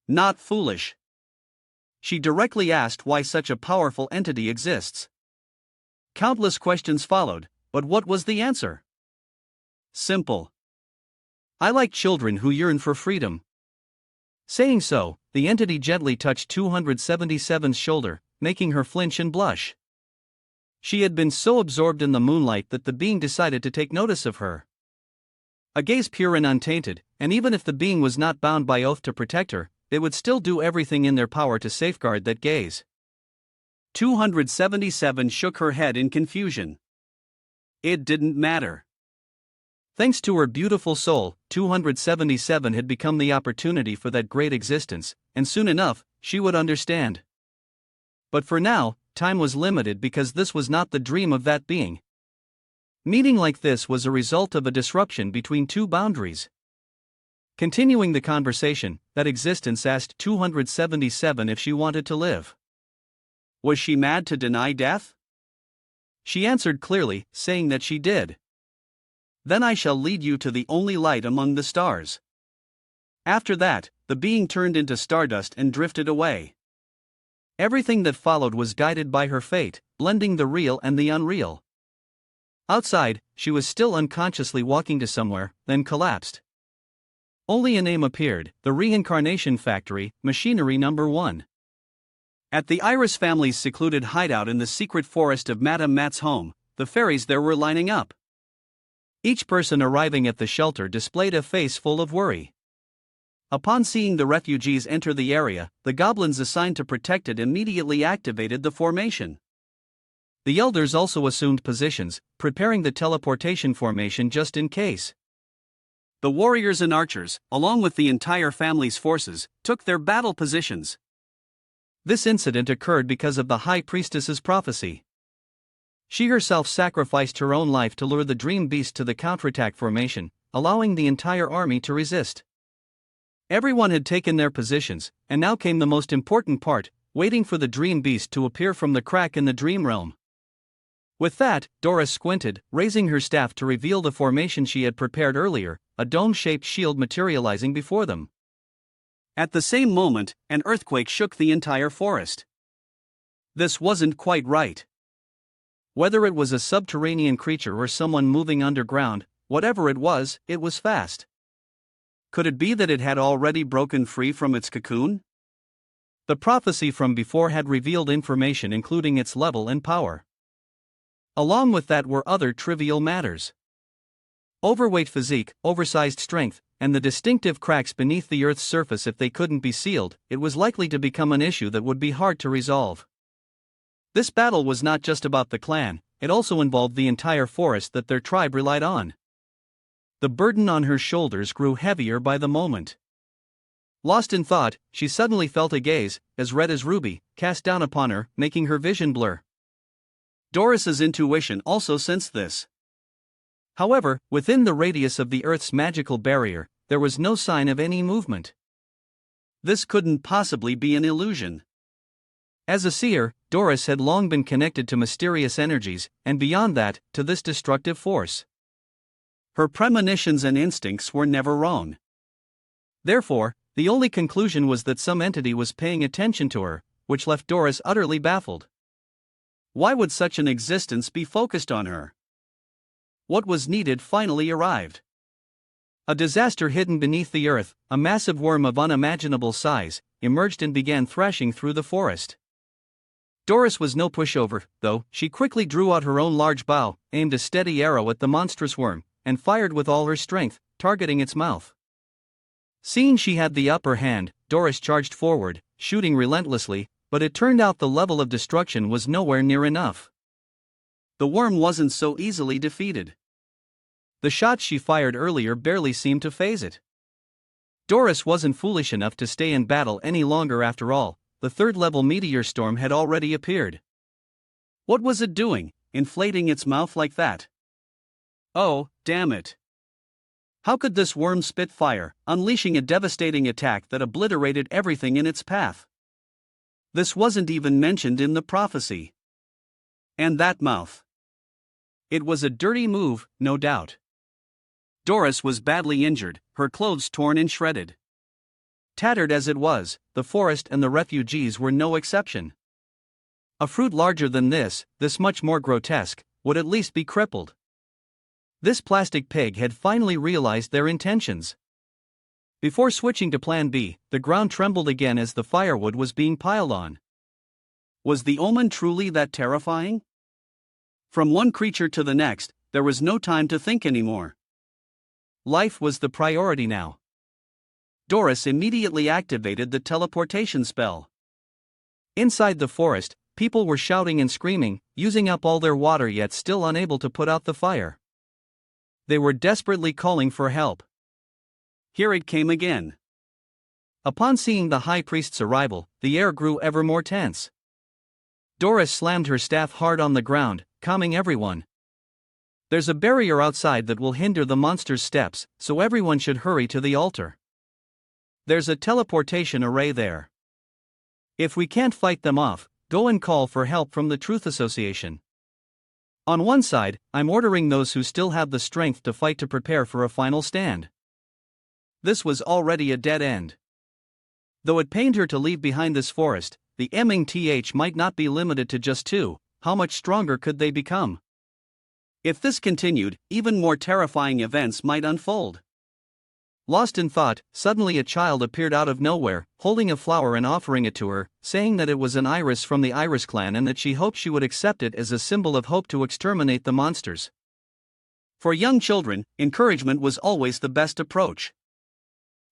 A: Not foolish. She directly asked why such a powerful entity exists.
B: Countless questions followed, but what was the answer? Simple. I like children who yearn for freedom. Saying so, the entity gently touched 277's shoulder, making her flinch and blush. She had been so absorbed in the moonlight that the being decided to take notice of her. A gaze pure and untainted, and even if the being was not bound by oath to protect her, they would still do everything in their power to safeguard that gaze. 277 shook her head in confusion. It didn't matter. Thanks to her beautiful soul, 277 had become the opportunity for that great existence, and soon enough, she would understand. But for now, time was limited because this was not the dream of that being. Meeting like this was a result of a disruption between two boundaries. Continuing the conversation, that existence asked 277 if she wanted to live. Was she mad to deny death? She answered clearly, saying that she did. Then I shall lead you to the only light among the stars. After that, the being turned into stardust and drifted away. Everything that followed was guided by her fate, blending the real and the unreal. Outside, she was still unconsciously walking to somewhere, then collapsed. Only a name appeared, the Reincarnation Factory, Machinery Number 1. At the Iris family's secluded hideout in the secret forest of Madame Mat's home, the fairies there were lining up. Each person arriving at the shelter displayed a face full of worry. Upon seeing the refugees enter the area, the goblins assigned to protect it immediately activated the formation. The elders also assumed positions, preparing the teleportation formation just in case. The warriors and archers, along with the entire family's forces, took their battle positions. This incident occurred because of the High Priestess's prophecy. She herself sacrificed her own life to lure the dream beast to the counterattack formation, allowing the entire army to resist. Everyone had taken their positions, and now came the most important part, waiting for the dream beast to appear from the crack in the dream realm. With that, Doris squinted, raising her staff to reveal the formation she had prepared earlier, a dome-shaped shield materializing before them. At the same moment, an earthquake shook the entire forest. This wasn't quite right. Whether it was a subterranean creature or someone moving underground, whatever it was fast. Could it be that it had already broken free from its cocoon? The prophecy from before had revealed information including its level and power. Along with that were other trivial matters. Overweight physique, oversized strength, and the distinctive cracks beneath the Earth's surface. If they couldn't be sealed, it was likely to become an issue that would be hard to resolve. This battle was not just about the clan, it also involved the entire forest that their tribe relied on. The burden on her shoulders grew heavier by the moment. Lost in thought, she suddenly felt a gaze, as red as ruby, cast down upon her, making her vision blur. Doris's intuition also sensed this. However, within the radius of the Earth's magical barrier, there was no sign of any movement. This couldn't possibly be an illusion. As a seer, Doris had long been connected to mysterious energies, and beyond that, to this destructive force. Her premonitions and instincts were never wrong. Therefore, the only conclusion was that some entity was paying attention to her, which left Doris utterly baffled. Why would such an existence be focused on her? What was needed finally arrived. A disaster hidden beneath the earth, a massive worm of unimaginable size, emerged and began thrashing through the forest. Doris was no pushover, though. She quickly drew out her own large bow, aimed a steady arrow at the monstrous worm, and fired with all her strength, targeting its mouth. Seeing she had the upper hand, Doris charged forward, shooting relentlessly, but it turned out the level of destruction was nowhere near enough. The worm wasn't so easily defeated. The shots she fired earlier barely seemed to faze it. Doris wasn't foolish enough to stay in battle any longer after all. The third-level meteor storm had already appeared. What was it doing, inflating its mouth like that? Oh, damn it. How could this worm spit fire, unleashing a devastating attack that obliterated everything in its path? This wasn't even mentioned in the prophecy. And that mouth. It was a dirty move, no doubt. Doris was badly injured, her clothes torn and shredded. Tattered as it was, the forest and the refugees were no exception.
A: A fruit larger than this much more grotesque, would at least be crippled. This plastic pig had finally realized their intentions. Before switching to plan B, the ground trembled again as the firewood was being piled on. Was the omen truly that terrifying? From one creature to the next, there was no time to think anymore. Life was the priority now. Doris immediately activated the teleportation spell. Inside the forest, people were shouting and screaming, using up all their water yet still unable to put out the fire. They were desperately calling for help. Here it came again. Upon seeing the high priest's arrival, the air grew ever more tense. Doris slammed her staff hard on the ground, calming everyone. There's a barrier outside that will hinder the monster's steps, so everyone should hurry to the altar. There's a teleportation array there. If we can't fight them off, go and call for help from the Truth Association. On one side, I'm ordering those who still have the strength to fight to prepare for a final stand. This was already a dead end. Though it pained her to leave behind this forest, the MNTH might not be limited to just two. How much stronger could they become? If this continued, even more terrifying events might unfold. Lost in thought, suddenly a child appeared out of nowhere, holding a flower and offering it to her, saying that it was an iris from the Iris clan and that she hoped she would accept it as a symbol of hope to exterminate the monsters. For young children, encouragement was always the best approach.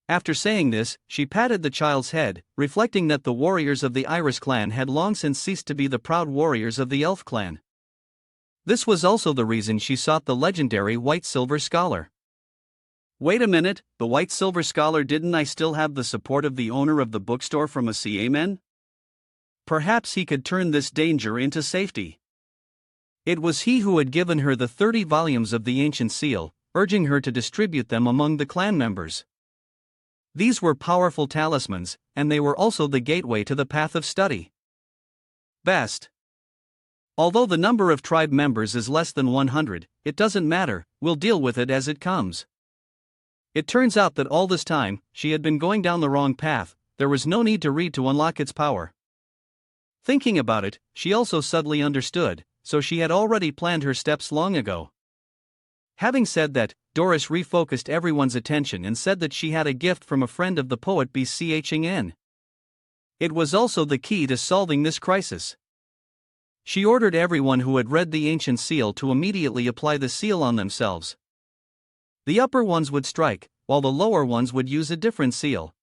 A: After saying this, she patted the child's head, reflecting that the warriors of the Iris clan had long since ceased to be the proud warriors of the Elf clan. This was also the reason she sought the legendary White Silver Scholar. Wait a minute, the White Silver Scholar, didn't I still have the support of the owner of the bookstore from a CA-man? Perhaps he could turn this danger into safety. It was he who had given her the 30 volumes of the Ancient Seal, urging her to distribute them among the clan members. These were powerful talismans, and they were also the gateway to the path of study. Best. Although the number of tribe members is less than 100, it doesn't matter, we'll deal with it as it comes. It turns out that all this time, she had been going down the wrong path. There was no need to read to unlock its power. Thinking about it, she also suddenly understood, so she had already planned her steps long ago. Having said that, Doris refocused everyone's attention and said that she had a gift from a friend of the poet BCHing. It was also the key to solving this crisis. She ordered everyone who had read the Ancient Seal to immediately apply the seal on themselves. The upper ones would strike, while the lower ones would use a different seal.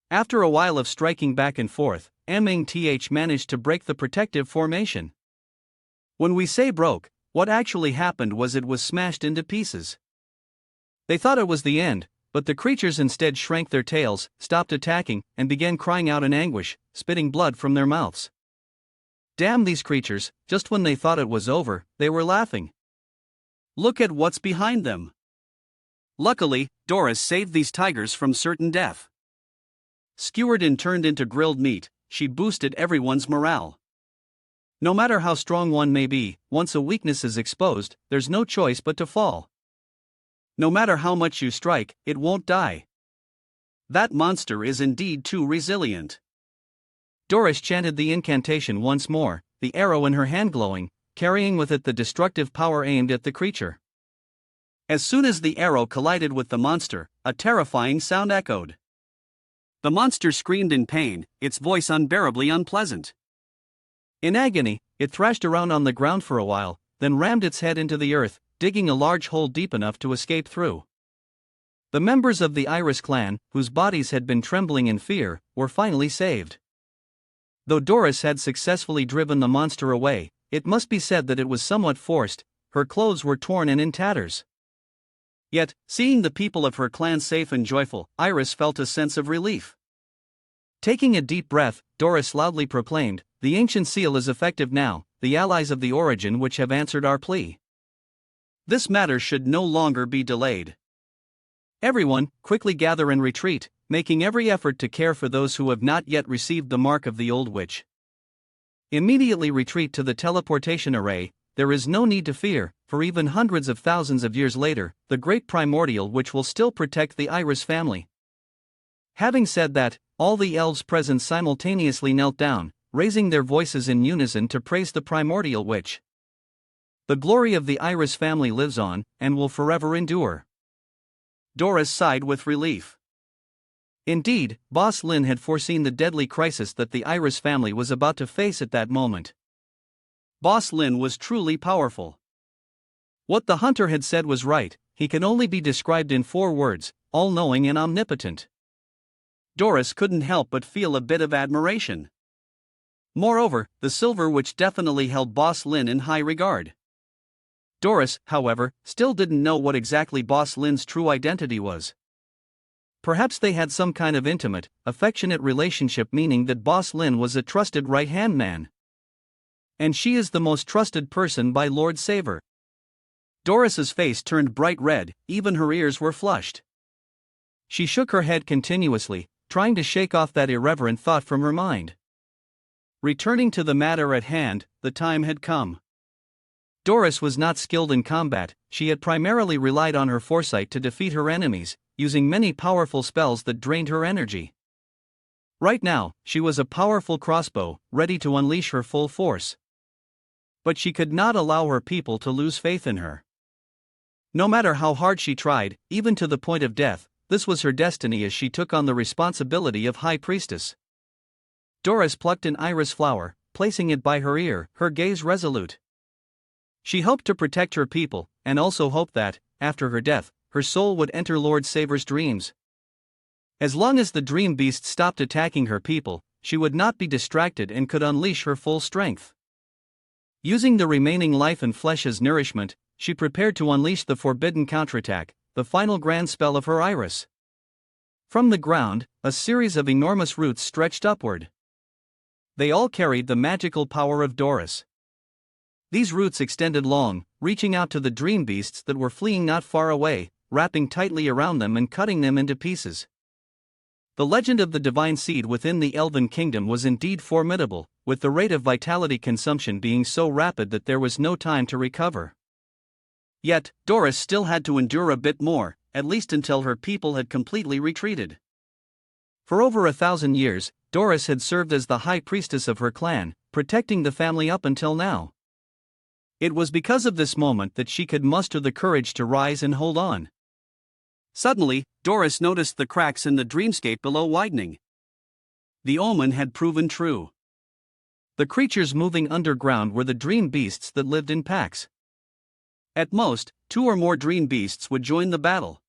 A: After a while of striking back and forth, MNTH managed to break the protective formation. When we say broke, what actually happened was it was smashed into pieces. They thought it was the end, but the creatures instead shrank their tails, stopped attacking, and began crying out in anguish, spitting blood from their mouths. Damn these creatures, just when they thought it was over, they were laughing. Look at what's behind them. Luckily, Doris saved these tigers from certain death. Skewered and turned into grilled meat, she boosted everyone's morale. No matter how strong one may be, once a weakness is exposed, there's no choice but to fall. No matter how much you strike, it won't die. That monster is indeed too resilient. Doris chanted the incantation once more, the arrow in her hand glowing, carrying with it the destructive power aimed at the creature. As soon as the arrow collided with the monster, a terrifying sound echoed. The monster screamed in pain, its voice unbearably unpleasant. In agony, it thrashed around on the ground for a while, then rammed its head into the earth, digging a large hole deep enough to escape through. The members of the Iris clan, whose bodies had been trembling in fear, were finally saved. Though Doris had successfully driven the monster away, it must be said that it was somewhat forced. Her clothes were torn and in tatters. Yet, seeing the people of her clan safe and joyful, Iris felt a sense of relief. Taking a deep breath, Doris loudly proclaimed, "The Ancient Seal is effective now, the allies of the Origin which have answered our plea. This matter should no longer be delayed. Everyone, quickly gather and retreat, making every effort to care for those who have not yet received the mark of the Old Witch. Immediately retreat to the teleportation array. There is no need to fear, for even hundreds of thousands of years later, the great primordial witch will still protect the Iris family." Having said that, all the elves present simultaneously knelt down, raising their voices in unison to praise the primordial witch. The glory of the Iris family lives on, and will forever endure. Doris sighed with relief. Indeed, Boss Lin had foreseen the deadly crisis that the Iris family was about to face at that moment. Boss Lin was truly powerful. What the hunter had said was right, he can only be described in 4 words: all-knowing and omnipotent. Doris couldn't help but feel a bit of admiration. Moreover, the Silver Witch definitely held Boss Lin in high regard. Doris, however, still didn't know what exactly Boss Lin's true identity was. Perhaps they had some kind of intimate, affectionate relationship, meaning that Boss Lin was a trusted right-hand man. And she is the most trusted person by Lord Saver. Doris's face turned bright red, even her ears were flushed. She shook her head continuously, trying to shake off that irreverent thought from her mind. Returning to the matter at hand, the time had come. Doris was not skilled in combat, she had primarily relied on her foresight to defeat her enemies, using many powerful spells that drained her energy. Right now, she was a powerful crossbow, ready to unleash her full force. But she could not allow her people to lose faith in her. No matter how hard she tried, even to the point of death, this was her destiny as she took on the responsibility of High Priestess. Doris plucked an iris flower, placing it by her ear, her gaze resolute. She hoped to protect her people, and also hoped that, after her death, her soul would enter Lord Saver's dreams. As long as the dream beast stopped attacking her people, she would not be distracted and could unleash her full strength. Using the remaining life and flesh as nourishment, she prepared to unleash the forbidden counterattack, the final grand spell of her iris. From the ground, a series of enormous roots stretched upward. They all carried the magical power of Doris. These roots extended long, reaching out to the dream beasts that were fleeing not far away, wrapping tightly around them and cutting them into pieces. The legend of the divine seed within the Elven Kingdom was indeed formidable, with the rate of vitality consumption being so rapid that there was no time to recover. Yet, Doris still had to endure a bit more, at least until her people had completely retreated. For over 1,000 years, Doris had served as the high priestess of her clan, protecting the family up until now. It was because of this moment that she could muster the courage to rise and hold on. Suddenly, Doris noticed the cracks in the dreamscape below widening. The omen had proven true. The creatures moving underground were the dream beasts that lived in packs. At most, 2 or more dream beasts would join the battle.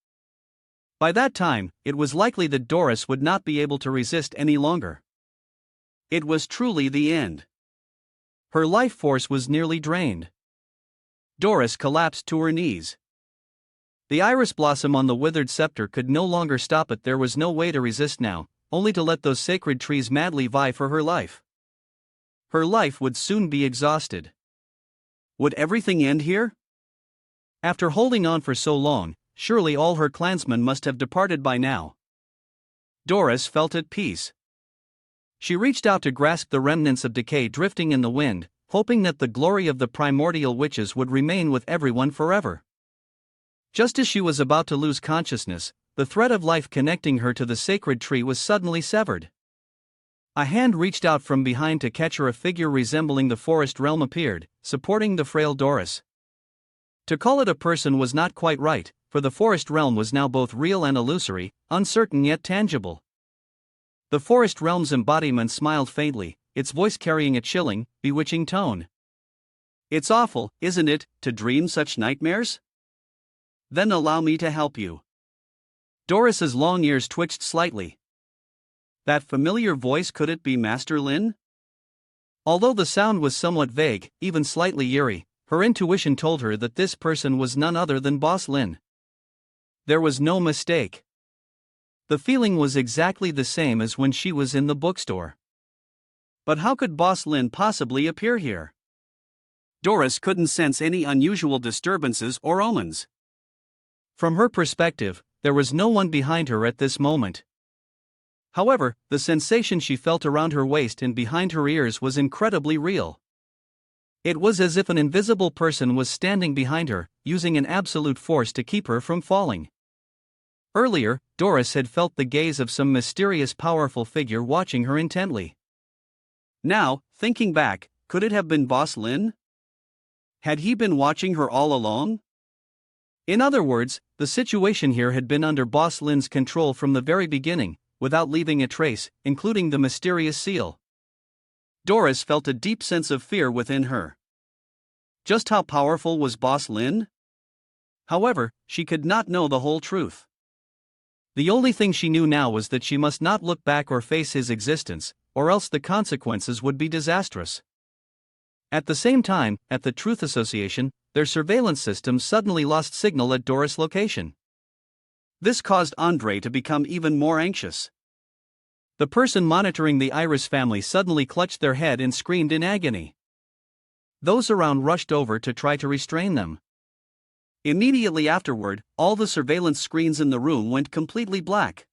A: By that time, it was likely that Doris would not be able to resist any longer. It was truly the end. Her life force was nearly drained. Doris collapsed to her knees. The iris blossom on the withered scepter could no longer stop it. There was no way to resist now, only to let those sacred trees madly vie for her life. Her life would soon be exhausted. Would everything end here? After holding on for so long, surely all her clansmen must have departed by now. Doris felt at peace. She reached out to grasp the remnants of decay drifting in the wind, hoping that the glory of the primordial witches would remain with everyone forever. Just as she was about to lose consciousness, the thread of life connecting her to the sacred tree was suddenly severed. A hand reached out from behind to catch her. A figure resembling the forest realm appeared, supporting the frail Doris. To call it a person was not quite right, for the forest realm was now both real and illusory, uncertain yet tangible. The forest realm's embodiment smiled faintly, its voice carrying a chilling, bewitching tone. "It's awful, isn't it, to dream such nightmares? Then allow me to help you." Doris's long ears twitched slightly. That familiar voice, could it be Master Lin? Although the sound was somewhat vague, even slightly eerie, her intuition told her that this person was none other than Boss Lin. There was no mistake. The feeling was exactly the same as when she was in the bookstore. But how could Boss Lin possibly appear here? Doris couldn't sense any unusual disturbances or omens. From her perspective, there was no one behind her at this moment. However, the sensation she felt around her waist and behind her ears was incredibly real. It was as if an invisible person was standing behind her, using an absolute force to keep her from falling. Earlier, Doris had felt the gaze of some mysterious powerful figure watching her intently.
B: Now, thinking back, could it have been Boss Lin? Had he been watching her all along?
A: In other words, the situation here had been under Boss Lin's control from the very beginning, without leaving a trace, including the mysterious seal.
B: Doris felt a deep sense of fear within her. Just how powerful was Boss Lin? However, she could not know the whole truth.
A: The only thing she knew now was that she must not look back or face his existence, or else the consequences would be disastrous. At the same time, at the Truth Association, their surveillance system suddenly lost signal at Doris' location.
B: This caused Andre to become even more anxious.
A: The person monitoring the Iris family suddenly clutched their head and screamed in agony. Those around rushed over to try to restrain them.
B: Immediately afterward, all the surveillance screens in the room went completely black.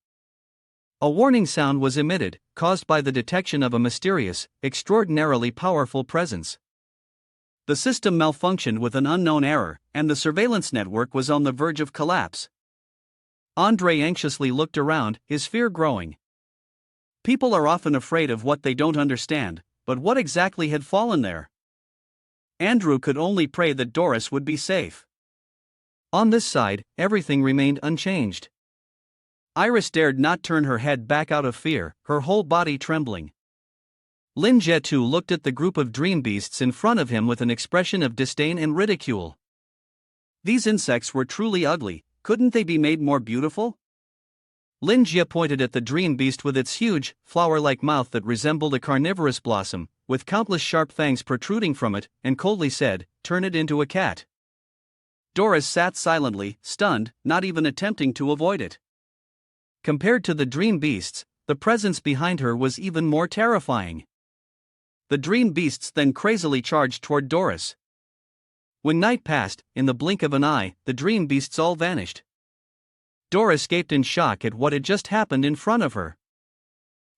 A: A warning sound was emitted, caused by the detection of a mysterious, extraordinarily powerful presence.
B: The system malfunctioned with an unknown error, and the surveillance network was on the verge of collapse.
A: Andre anxiously looked around, his fear growing.
B: People are often afraid of what they don't understand, but what exactly had fallen there? Andrew could only pray that Doris would be safe.
A: On this side, everything remained unchanged.
B: Iris dared not turn her head back out of fear, her whole body trembling.
A: Lin Jie looked at the group of dream beasts in front of him with an expression of disdain and ridicule.
B: These insects were truly ugly, couldn't they be made more beautiful?
A: Lin Jie pointed at the dream beast with its huge, flower-like mouth that resembled a carnivorous blossom, with countless sharp fangs protruding from it, and coldly said, "Turn it into a cat."
B: Doris sat silently, stunned, not even attempting to avoid it.
A: Compared to the dream beasts, the presence behind her was even more terrifying.
B: The dream beasts then crazily charged toward Doris.
A: When night passed, in the blink of an eye, the dream beasts all vanished. Doris gaped in shock at what had just happened in front of her.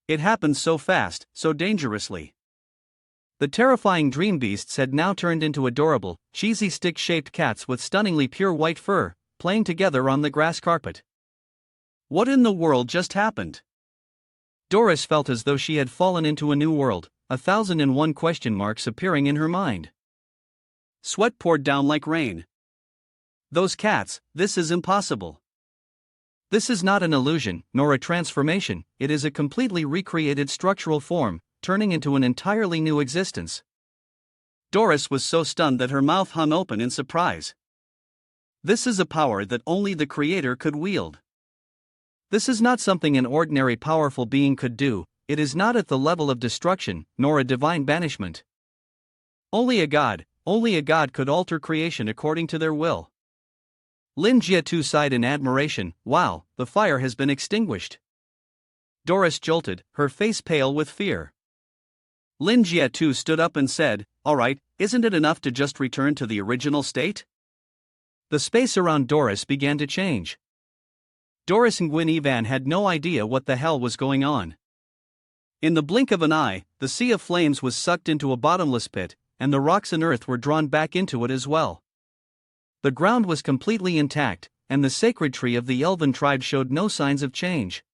B: It happened so fast, so dangerously.
A: The terrifying dream beasts had now turned into adorable, cheesy stick-shaped cats with stunningly pure white fur, playing together on the grass carpet.
B: What in the world just happened?
A: Doris felt as though she had fallen into a new world, 1,001 question marks appearing in her mind.
B: Sweat poured down like rain. Those cats, this is impossible.
A: This is not an illusion, nor a transformation, it is a completely recreated structural form, turning into an entirely new existence.
B: Doris was so stunned that her mouth hung open in surprise. This is a power that only the Creator could wield.
A: This is not something an ordinary powerful being could do, it is not at the level of destruction, nor a divine banishment. Only a god could alter creation according to their will. Lin Jie sighed in admiration, "Wow, the fire has been extinguished." Doris jolted, her face pale with fear.
B: Lin Jie stood up and said, "All right, isn't it enough to just return to the original state?"
A: The space around Doris began to change. Doris and Nguyen Evan had no idea what the hell was going on.
B: In the blink of an eye, the sea of flames was sucked into a bottomless pit, and the rocks and earth were drawn back into it as well.
A: The ground was completely intact, and the sacred tree of the Elven tribe showed no signs of change.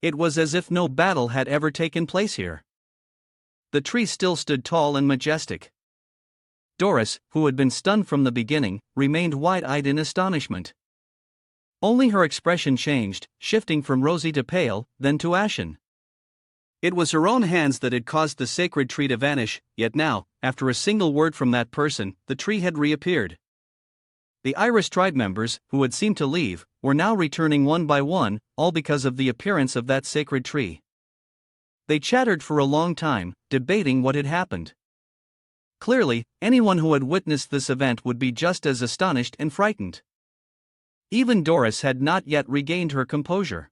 A: It was as if no battle had ever taken place here. The tree still stood tall and majestic. Doris, who had been stunned from the beginning, remained wide-eyed in astonishment. Only her expression changed, shifting from rosy to pale, then to ashen.
B: It was her own hands that had caused the sacred tree to vanish, yet now, after a single word from that person, the tree had reappeared. The Iris tribe members, who had seemed to leave, were now returning one by one, all because of the appearance of that sacred tree. They chattered for a long time, debating what had happened. Clearly, anyone who had witnessed this event would be just as astonished and frightened. Even Doris had not yet regained her composure.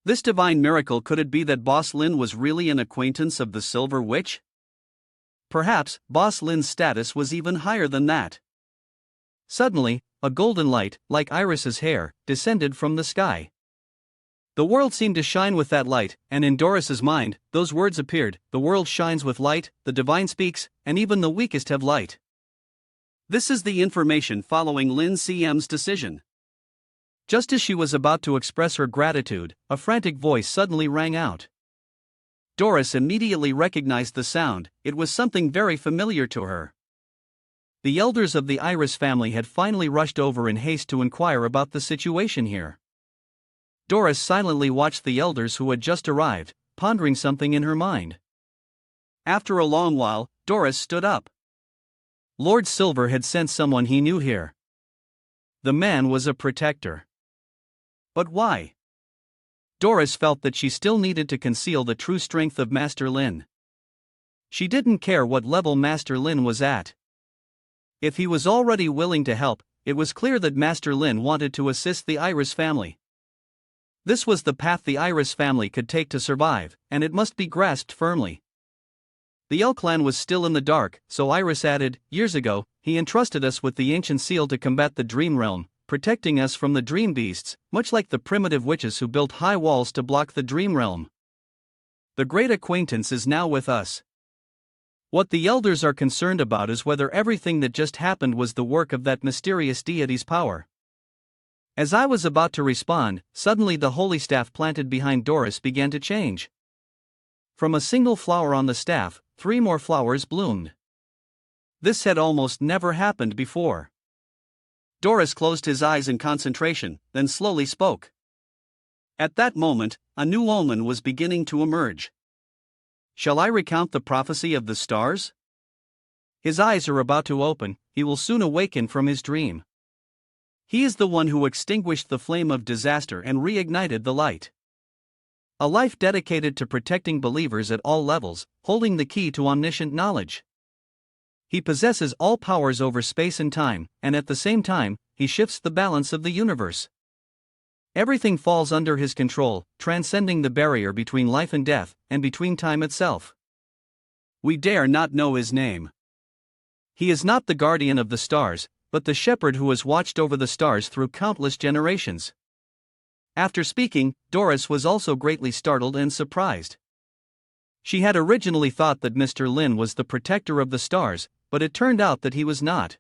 B: This divine miracle, could it be that Boss Lin was really an acquaintance of the Silver Witch? Perhaps, Boss Lin's status was even higher than that.
A: Suddenly, a golden light, like Iris's hair, descended from the sky. The world seemed to shine with that light, and in Doris's mind, those words appeared: "The world shines with light, the divine speaks, and even the weakest have light."
B: This is the information following Lin CM's decision.
A: Just as she was about to express her gratitude, a frantic voice suddenly rang out.
B: Doris immediately recognized the sound. It was something very familiar to her. The elders of the Iris family had finally rushed over in haste to inquire about the situation here. Doris silently watched the elders who had just arrived, pondering something in her mind. After a long while, Doris stood up. Lord Silver had sent someone he knew here. The man was a protector. But why? Doris felt that she still needed to conceal the true strength of Master Lin. She didn't care what level Master Lin was at. If he was already willing to help, it was clear that Master Lin wanted to assist the Iris family. This was the path the Iris family could take to survive, and it must be grasped firmly. The L clan was still in the dark, so Iris added, "Years ago, he entrusted us with the ancient seal to combat the dream realm, protecting us from the dream beasts, much like the primitive witches who built high walls to block the dream realm. The great acquaintance is now with us. What the elders are concerned about is whether everything that just happened was the work of that mysterious deity's power." As I was about to respond, suddenly the holy staff planted behind Doris began to change. From a single flower on the staff, 3 more flowers bloomed. This had almost never happened before. Doris closed his eyes in concentration, then slowly spoke. At that moment, a new omen was beginning to emerge. Shall I recount the prophecy of the stars? His eyes are about to open, he will soon awaken from his dream. He is the one who extinguished the flame of disaster and reignited the light. A life dedicated to protecting believers at all levels, holding the key to omniscient knowledge. He possesses all powers over space and time, and at the same time, he shifts the balance of the universe. Everything falls under his control, transcending the barrier between life and death, and between time itself. We dare not know his name. He is not the guardian of the stars, but the shepherd who has watched over the stars through countless generations. After speaking, Doris was also greatly startled and surprised. She had originally thought that Mr. Lin was the protector of the stars, but it turned out that he was not.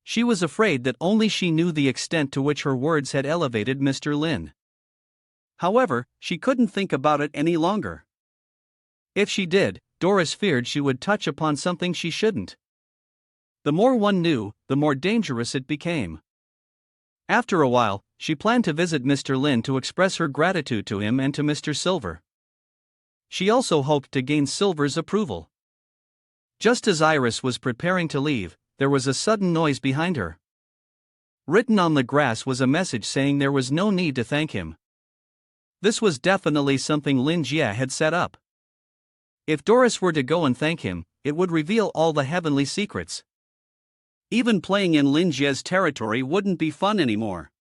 B: She was afraid that only she knew the extent to which her words had elevated Mr. Lin. However, she couldn't think about it any longer. If she did, Doris feared she would touch upon something she shouldn't. The more one knew, the more dangerous it became. After a while, she planned to visit Mr. Lin to express her gratitude to him and to Mr. Silver. She also hoped to gain Silver's approval. Just as Iris was preparing to leave, there was a sudden noise behind her. Written on the grass was a message saying there was no need to thank him. This was definitely something Lin Jie had set up. If Doris were to go and thank him, it would reveal all the heavenly secrets. Even playing in Lin Jie's territory wouldn't be fun anymore.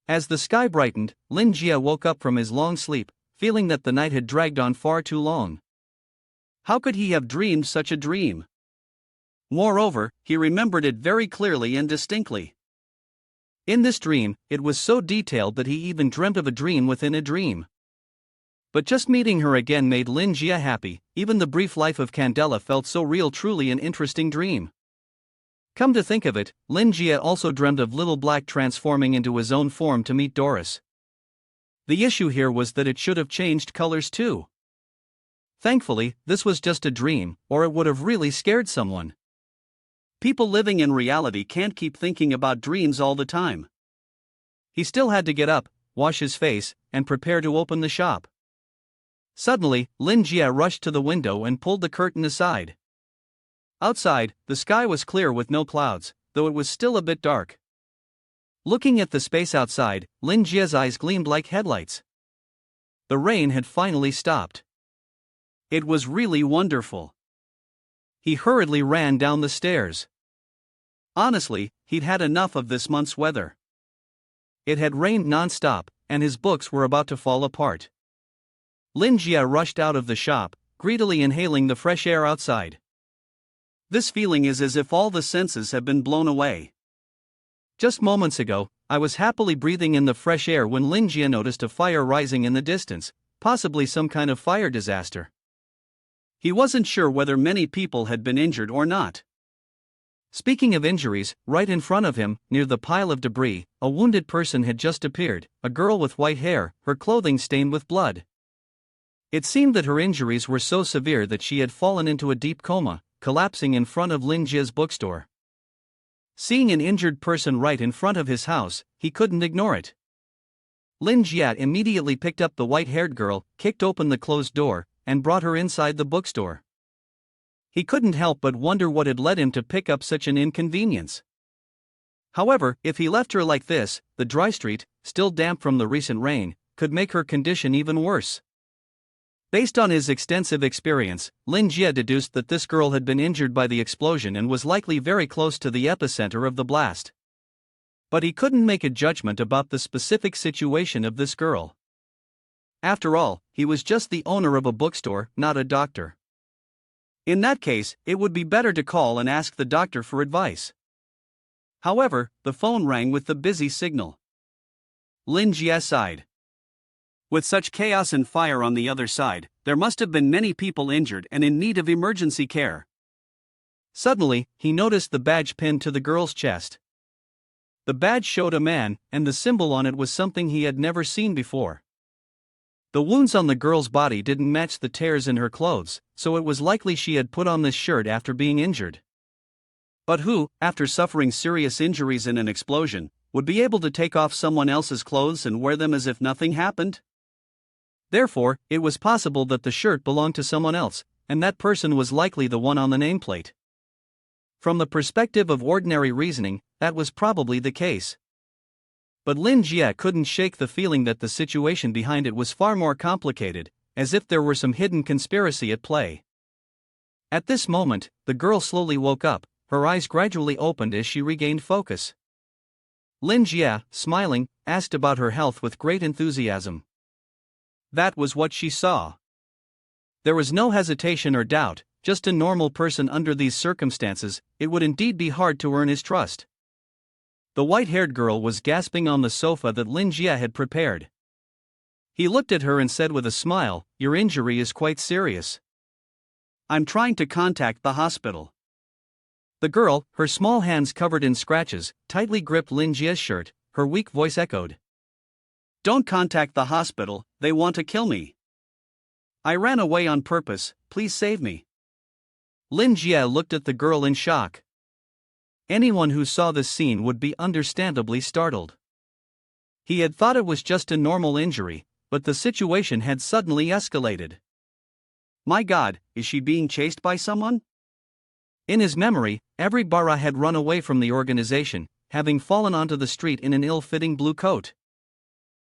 B: As the sky brightened, Lin Jie woke up from his long sleep, feeling that the night had dragged on far too long. How could he have dreamed such a dream? Moreover, he remembered it very clearly and distinctly. In this dream, it was so detailed that he even dreamt of a dream within a dream. But just meeting her again made Lin Jie happy. Even the brief life of Candela felt so real, truly an interesting dream. Come to think of it, Lin Jie also dreamt of Little Black transforming into his own form to meet Doris. The issue here was that it should have changed colors too. Thankfully, this was just a dream, or it would have really scared someone. People living in reality can't keep thinking about dreams all the time. He still had to get up, wash his face, and prepare to open the shop. Suddenly, Lin Jie rushed to the window and pulled the curtain aside. Outside, the sky was clear with no clouds, though it was still a bit dark. Looking at the space outside, Lin Jie's eyes gleamed like headlights. The rain had finally stopped. It was really wonderful. He hurriedly ran down the stairs. Honestly, he'd had enough of this month's weather. It had rained non-stop, and his books were about to fall apart. Lin Jie rushed out of the shop, greedily inhaling the fresh air outside. This feeling is as if all the senses have been blown away. Just moments ago, I was happily breathing in the fresh air when Lin Jie noticed a fire rising in the distance, possibly some kind of fire disaster. He wasn't sure whether many people had been injured or not. Speaking of injuries, right in front of him, near the pile of debris, a wounded person had just appeared, a girl with white hair, her clothing stained with blood.
A: It seemed that her injuries were so severe that she had fallen into a deep coma, collapsing in front of Lin Jie's bookstore. Seeing an injured person right in front of his house, he couldn't ignore it. Lin Jie immediately picked up the white-haired girl, kicked open the closed door, and brought her inside the bookstore. He couldn't help but wonder what had led him to pick up such an inconvenience. However, if he left her like this, the dry street, still damp from the recent rain, could make her condition even worse. Based on his extensive experience, Lin Jie deduced that this girl had been injured by the explosion and was likely very close to the epicenter of the blast. But he couldn't make a judgment about the specific situation of this girl. After all, he was just the owner of a bookstore, not a doctor. In that case, it would be better to call and ask the doctor for advice. However, the phone rang with the busy signal. Lin Jie sighed. With such chaos and fire on the other side, there must have been many people injured and in need of emergency care. Suddenly, he noticed the badge pinned to the girl's chest. The badge showed a man, and the symbol on it was something he had never seen before. The wounds on the girl's body didn't match the tears in her clothes, so it was likely she had put on this shirt after being injured. But who, after suffering serious injuries in an explosion, would be able to take off someone else's clothes and wear them as if nothing happened? Therefore, it was possible that the shirt belonged to someone else, and that person was likely the one on the nameplate. From the perspective of ordinary reasoning, that was probably the case. But Lin Jie couldn't shake the feeling that the situation behind it was far more complicated, as if there were some hidden conspiracy at play. At this moment, the girl slowly woke up, her eyes gradually opened as she regained focus. Lin Jie, smiling, asked about her health with great enthusiasm. That was what she saw. There was no hesitation or doubt, just a normal person under these circumstances, it would indeed be hard to earn his trust. The white-haired girl was gasping on the sofa that Lin Jie had prepared. He looked at her and said with a smile, "Your injury is quite serious. I'm trying to contact the hospital." The girl, her small hands covered in scratches, tightly gripped Lin Jie's shirt, her weak voice echoed. "Don't contact the hospital, they want to kill me. I ran away on purpose, please save me." Lin Jie looked at the girl in shock. Anyone who saw this scene would be understandably startled. He had thought it was just a normal injury, but the situation had suddenly escalated. My God, is she being chased by someone? In his memory, every bara had run away from the organization, having fallen onto the street in an ill-fitting blue coat.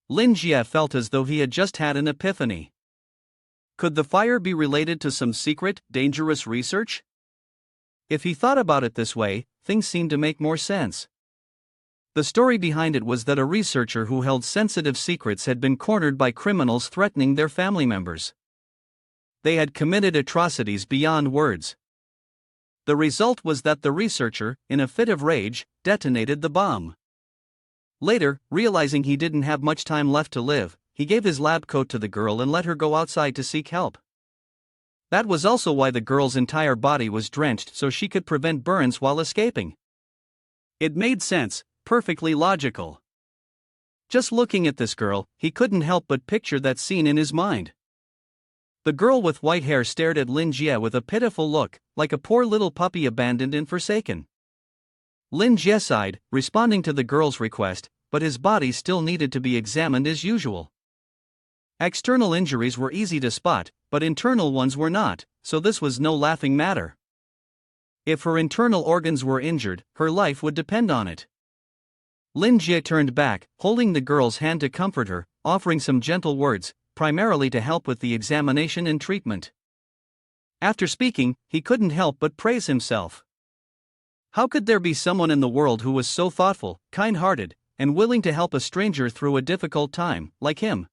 A: Lin Jie felt as though he had just had an epiphany. Could the fire be related to some secret, dangerous research? If he thought about it this way, things seemed to make more sense. The story behind it was that a researcher who held sensitive secrets had been cornered by criminals threatening their family members. They had committed atrocities beyond words. The result was that the researcher, in a fit of rage, detonated the bomb. Later, realizing he didn't have much time left to live, he gave his lab coat to the girl and let her go outside to seek help. That was also why the girl's entire body was drenched so she could prevent burns while escaping. It made sense, perfectly logical. Just looking at this girl, he couldn't help but picture that scene in his mind. The girl with white hair stared at Lin Jie with a pitiful look, like a poor little puppy abandoned and forsaken. Lin Jie sighed, responding to the girl's request, but his body still needed to be examined as usual. External injuries were easy to spot, but internal ones were not, so this was no laughing matter. If her internal organs were injured, her life would depend on it. Lin Jie turned back, holding the girl's hand to comfort her, offering some gentle words, primarily to help with the examination and treatment. After speaking, he couldn't help but praise himself. How could there be someone in the world who was so thoughtful, kind-hearted, and willing to help a stranger through a difficult time, like him?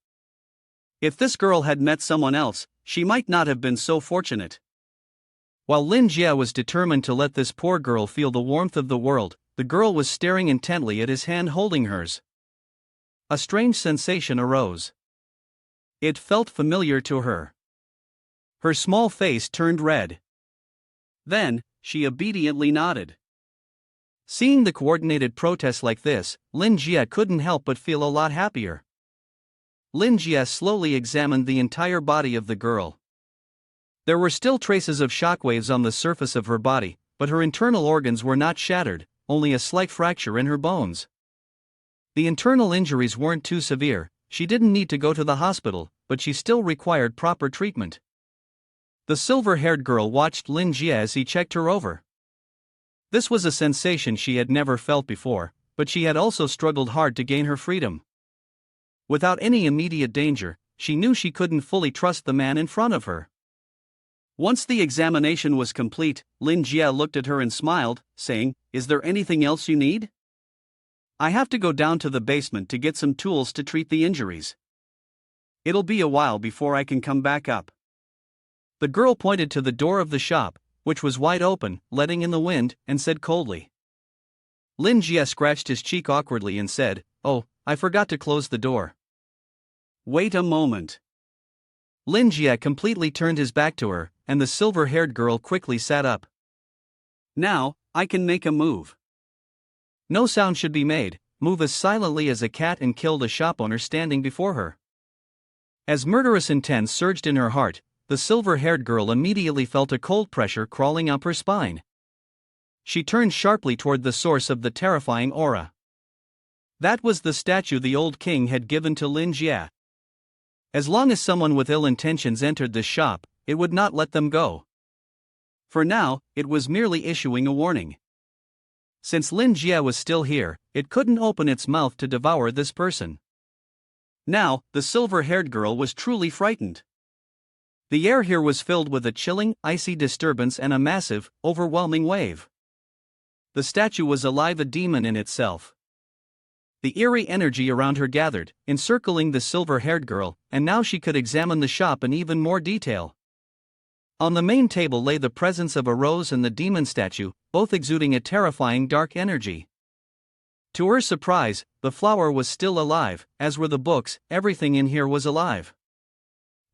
A: If this girl had met someone else, she might not have been so fortunate. While Lin Jie was determined to let this poor girl feel the warmth of the world, the girl was staring intently at his hand holding hers. A strange sensation arose. It felt familiar to her. Her small face turned red. Then, she obediently nodded. Seeing the coordinated protest like this, Lin Jie couldn't help but feel a lot happier. Lin Jie slowly examined the entire body of the girl. There were still traces of shockwaves on the surface of her body, but her internal organs were not shattered, only a slight fracture in her bones. The internal injuries weren't too severe, she didn't need to go to the hospital, but she still required proper treatment. The silver-haired girl watched Lin Jie as he checked her over. This was a sensation she had never felt before, but she had also struggled hard to gain her freedom. Without any immediate danger, she knew she couldn't fully trust the man in front of her. Once the examination was complete, Lin Jie looked at her and smiled, saying, "Is there anything else you need? I have to go down to the basement to get some tools to treat the injuries. It'll be a while before I can come back up." The girl pointed to the door of the shop, which was wide open, letting in the wind, and said coldly. Lin Jie scratched his cheek awkwardly and said, "Oh, I forgot to close the door." "Wait a moment." Lin Jie completely turned his back to her, and the silver-haired girl quickly sat up. "Now, I can make a move." No sound should be made, move as silently as a cat and kill the shop owner standing before her. As murderous intent surged in her heart, the silver-haired girl immediately felt a cold pressure crawling up her spine. She turned sharply toward the source of the terrifying aura. That was the statue the old king had given to Lin Jie. As long as someone with ill intentions entered the shop, it would not let them go. For now, it was merely issuing a warning. Since Lin Jie was still here, it couldn't open its mouth to devour this person. Now, the silver-haired girl was truly frightened. The air here was filled with a chilling, icy disturbance and a massive, overwhelming wave. The statue was alive, a demon in itself. The eerie energy around her gathered, encircling the silver-haired girl, and now she could examine the shop in even more detail. On the main table lay the presence of a rose and the demon statue, both exuding a terrifying dark energy. To her surprise, the flower was still alive, as were the books. Everything in here was alive.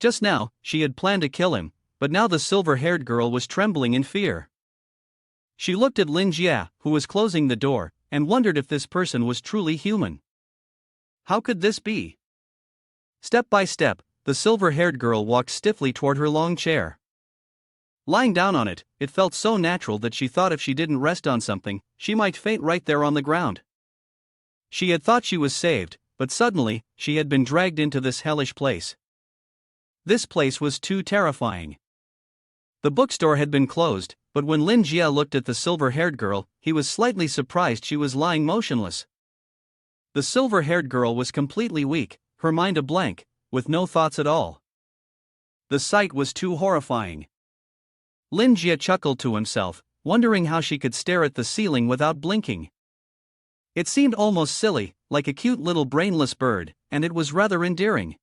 A: Just now, she had planned to kill him, but now the silver-haired girl was trembling in fear. She looked at Lin Jie, who was closing the door, and wondered if this person was truly human. How could this be? Step by step, the silver-haired girl walked stiffly toward her long chair. Lying down on it, it felt so natural that she thought if she didn't rest on something, she might faint right there on the ground. She had thought she was saved, but suddenly, she had been dragged into this hellish place. This place was too terrifying. The bookstore had been closed, but when Lin Jie looked at the silver-haired girl, he was slightly surprised she was lying motionless. The silver-haired girl was completely weak, her mind a blank, with no thoughts at all. The sight was too horrifying. Lin Jie chuckled to himself, wondering how she could stare at the ceiling without blinking. It seemed almost silly, like a cute little brainless bird, and it was rather endearing.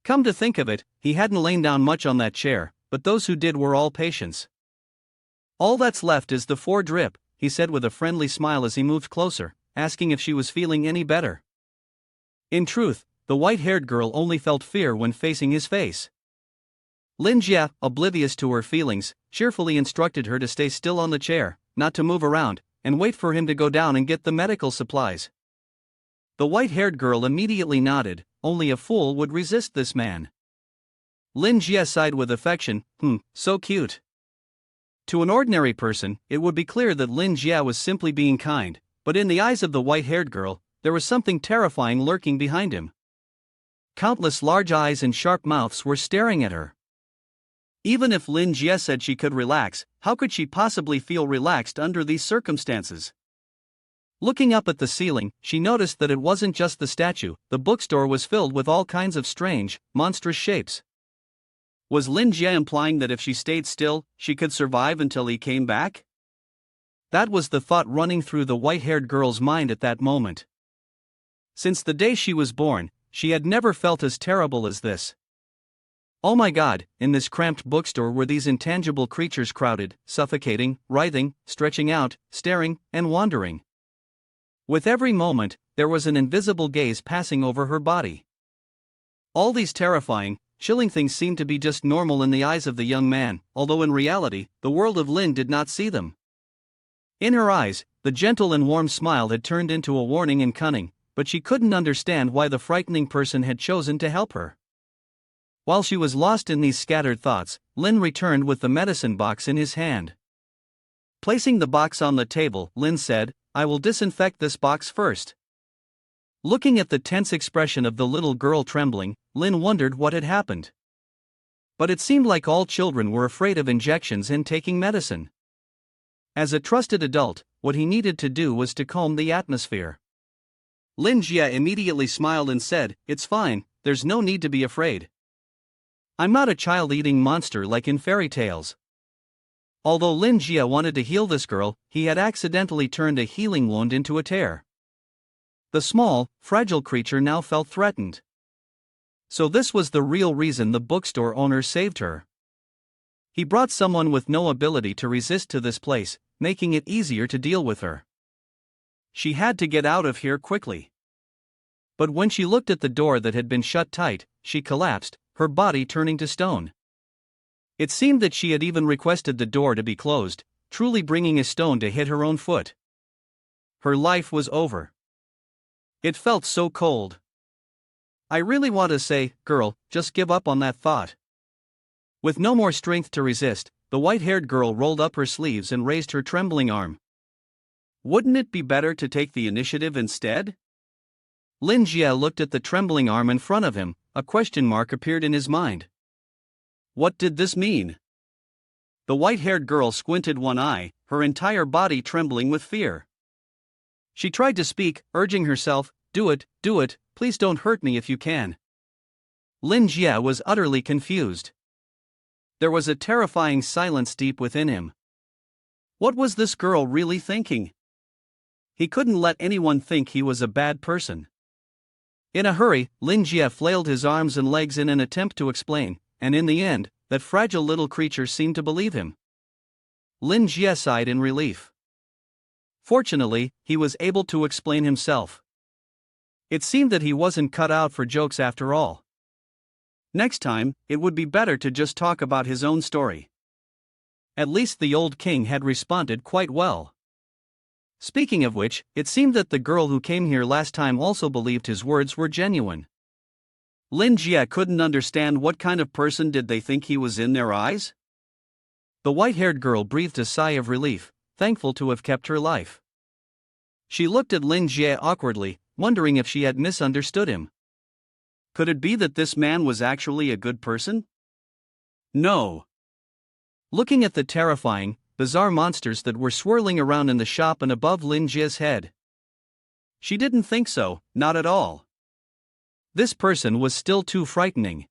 A: Come to think of it, he hadn't lain down much on that chair, but those who did were all patients. "All that's left is the 4-drip," he said with a friendly smile as he moved closer, asking if she was feeling any better. In truth, the white-haired girl only felt fear when facing his face. Lin Jie, oblivious to her feelings, cheerfully instructed her to stay still on the chair, not to move around, and wait for him to go down and get the medical supplies. The white-haired girl immediately nodded. Only a fool would resist this man. Lin Jie sighed with affection, so cute. To an ordinary person, it would be clear that Lin Jie was simply being kind, but in the eyes of the white-haired girl, there was something terrifying lurking behind him. Countless large eyes and sharp mouths were staring at her. Even if Lin Jie said she could relax, how could she possibly feel relaxed under these circumstances? Looking up at the ceiling, she noticed that it wasn't just the statue. The bookstore was filled with all kinds of strange, monstrous shapes. Was Lin Jie implying that if she stayed still, she could survive until he came back? That was the thought running through the white-haired girl's mind at that moment. Since the day she was born, she had never felt as terrible as this. Oh my God, in this cramped bookstore were these intangible creatures crowded, suffocating, writhing, stretching out, staring, and wandering. With every moment, there was an invisible gaze passing over her body. All these terrifying, chilling things seemed to be just normal in the eyes of the young man, although in reality, the world of Lin did not see them. In her eyes, the gentle and warm smile had turned into a warning and cunning, but she couldn't understand why the frightening person had chosen to help her. While she was lost in these scattered thoughts, Lin returned with the medicine box in his hand. Placing the box on the table, Lin said, "I will disinfect this box first." Looking at the tense expression of the little girl trembling, Lin wondered what had happened. But it seemed like all children were afraid of injections and taking medicine. As a trusted adult, what he needed to do was to calm the atmosphere. Lin Jie immediately smiled and said, "It's fine, there's no need to be afraid. I'm not a child-eating monster like in fairy tales." Although Lin Jie wanted to heal this girl, he had accidentally turned a healing wound into a tear. The small, fragile creature now felt threatened. So this was the real reason the bookstore owner saved her. He brought someone with no ability to resist to this place, making it easier to deal with her. She had to get out of here quickly. But when she looked at the door that had been shut tight, she collapsed, her body turning to stone. It seemed that she had even requested the door to be closed, truly bringing a stone to hit her own foot. Her life was over. It felt so cold. I really want to say, "Girl, just give up on that thought." With no more strength to resist, the white-haired girl rolled up her sleeves and raised her trembling arm. Wouldn't it be better to take the initiative instead? Lin Jie looked at the trembling arm in front of him, a question mark appeared in his mind. What did this mean? The white-haired girl squinted one eye, her entire body trembling with fear. She tried to speak, urging herself, do it, please don't hurt me if you can." Lin Jie was utterly confused. There was a terrifying silence deep within him. What was this girl really thinking? He couldn't let anyone think he was a bad person. In a hurry, Lin Jie flailed his arms and legs in an attempt to explain, and in the end, that fragile little creature seemed to believe him. Lin Jie sighed in relief. Fortunately, he was able to explain himself. It seemed that he wasn't cut out for jokes after all. Next time, it would be better to just talk about his own story. At least the old king had responded quite well. Speaking of which, it seemed that the girl who came here last time also believed his words were genuine. Lin Jie couldn't understand what kind of person did they think he was in their eyes? The white-haired girl breathed a sigh of relief, thankful to have kept her life. She looked at Lin Jie awkwardly, wondering if she had misunderstood him. Could it be that this man was actually a good person? No. Looking at the terrifying, bizarre monsters that were swirling around in the shop and above Lin Jie's head. She didn't think so, not at all. This person was still too frightening.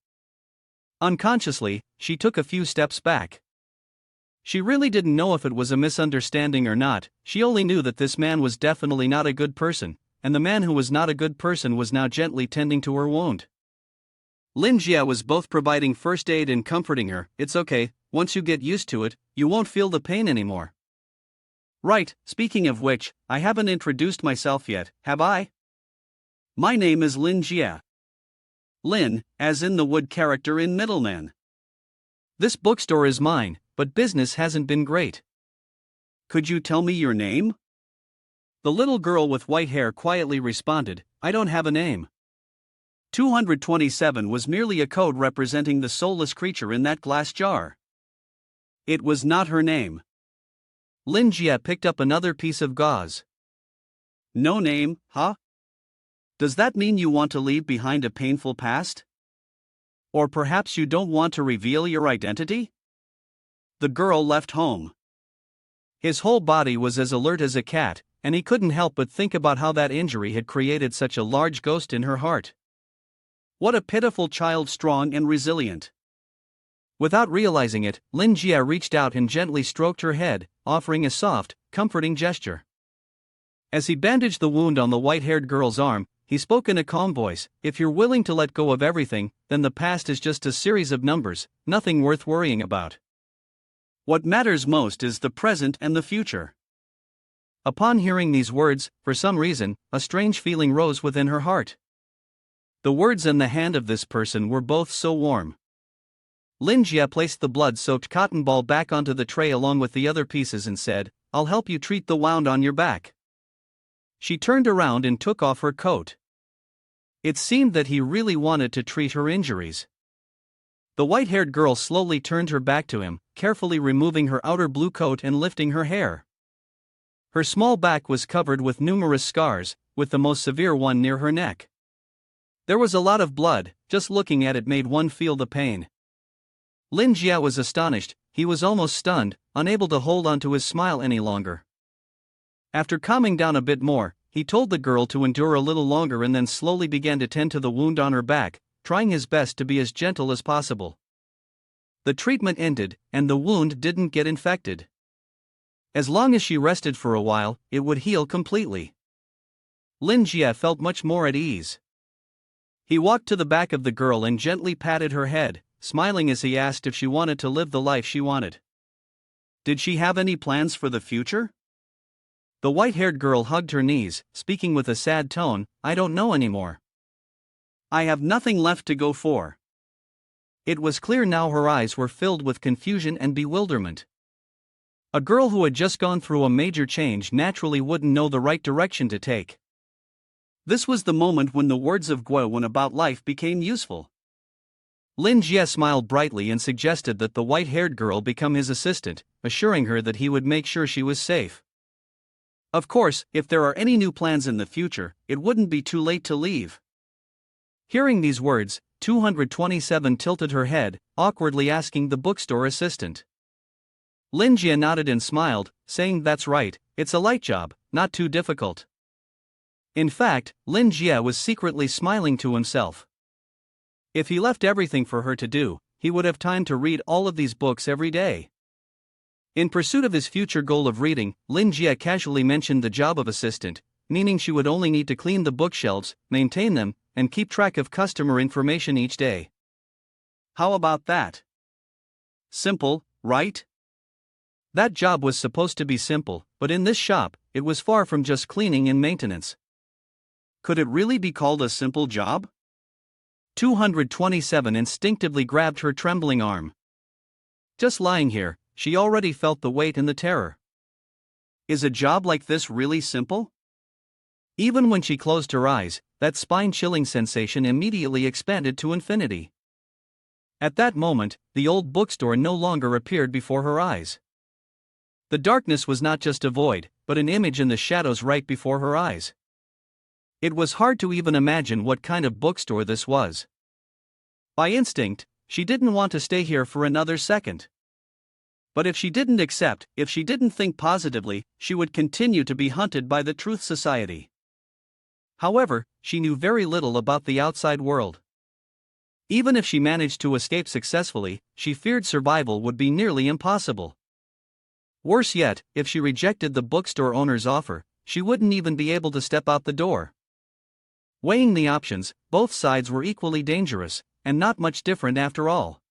A: Unconsciously, she took a few steps back. She really didn't know if it was a misunderstanding or not, she only knew that this man was definitely not a good person, and the man who was not a good person was now gently tending to her wound. Lin Jie was both providing first aid and comforting her. It's okay, once you get used to it, you won't feel the pain anymore. Right, speaking of which, I haven't introduced myself yet, have I? My name is Lin Jie. Lin, as in the wood character in Middleman. This bookstore is mine, but business hasn't been great. Could you tell me your name? The little girl with white hair quietly responded, I don't have a name. 227 was merely a code representing the soulless creature in that glass jar. It was not her name. Lin Jie picked up another piece of gauze. No name, huh? Does that mean you want to leave behind a painful past? Or perhaps you don't want to reveal your identity? The girl left home. His whole body was as alert as a cat, and he couldn't help but think about how that injury had created such a large ghost in her heart. What a pitiful child, strong and resilient. Without realizing it, Lin Jie reached out and gently stroked her head, offering a soft, comforting gesture. As he bandaged the wound on the white-haired girl's arm, he spoke in a calm voice, if you're willing to let go of everything, then the past is just a series of numbers, nothing worth worrying about. What matters most is the present and the future. Upon hearing these words, for some reason, a strange feeling rose within her heart. The words and the hand of this person were both so warm. Lin Jie placed the blood-soaked cotton ball back onto the tray along with the other pieces and said, I'll help you treat the wound on your back. She turned around and took off her coat. It seemed that he really wanted to treat her injuries. The white-haired girl slowly turned her back to him, carefully removing her outer blue coat and lifting her hair. Her small back was covered with numerous scars, with the most severe one near her neck. There was a lot of blood, just looking at it made one feel the pain. Lin Jia was astonished, he was almost stunned, unable to hold on to his smile any longer. After calming down a bit more, he told the girl to endure a little longer and then slowly began to tend to the wound on her back, trying his best to be as gentle as possible. The treatment ended, and the wound didn't get infected. As long as she rested for a while, it would heal completely. Lin Jia felt much more at ease. He walked to the back of the girl and gently patted her head, smiling as he asked if she wanted to live the life she wanted. Did she have any plans for the future? The white-haired girl hugged her knees, speaking with a sad tone, "I don't know anymore. I have nothing left to go for." It was clear now her eyes were filled with confusion and bewilderment. A girl who had just gone through a major change naturally wouldn't know the right direction to take. This was the moment when the words of Guo about life became useful. Lin Jie smiled brightly and suggested that the white-haired girl become his assistant, assuring her that he would make sure she was safe. Of course, if there are any new plans in the future, it wouldn't be too late to leave. Hearing these words, 227 tilted her head, awkwardly asking the bookstore assistant. Lin Jie nodded and smiled, saying that's right, it's a light job, not too difficult. In fact, Lin Jie was secretly smiling to himself. If he left everything for her to do, he would have time to read all of these books every day. In pursuit of his future goal of reading, Lin Jie casually mentioned the job of assistant, meaning she would only need to clean the bookshelves, maintain them, and keep track of customer information each day. How about that? Simple, right? That job was supposed to be simple, but in this shop, it was far from just cleaning and maintenance. Could it really be called a simple job? 227 instinctively grabbed her trembling arm. Just lying here, she already felt the weight and the terror. Is a job like this really simple? Even when she closed her eyes, that spine-chilling sensation immediately expanded to infinity. At that moment, the old bookstore no longer appeared before her eyes. The darkness was not just a void, but an image in the shadows right before her eyes. It was hard to even imagine what kind of bookstore this was. By instinct, she didn't want to stay here for another second. But if she didn't accept, if she didn't think positively, she would continue to be hunted by the Truth Society. However, she knew very little about the outside world. Even if she managed to escape successfully, she feared survival would be nearly impossible. Worse yet, if she rejected the bookstore owner's offer, she wouldn't even be able to step out the door. Weighing the options, both sides were equally dangerous, and not much different after all.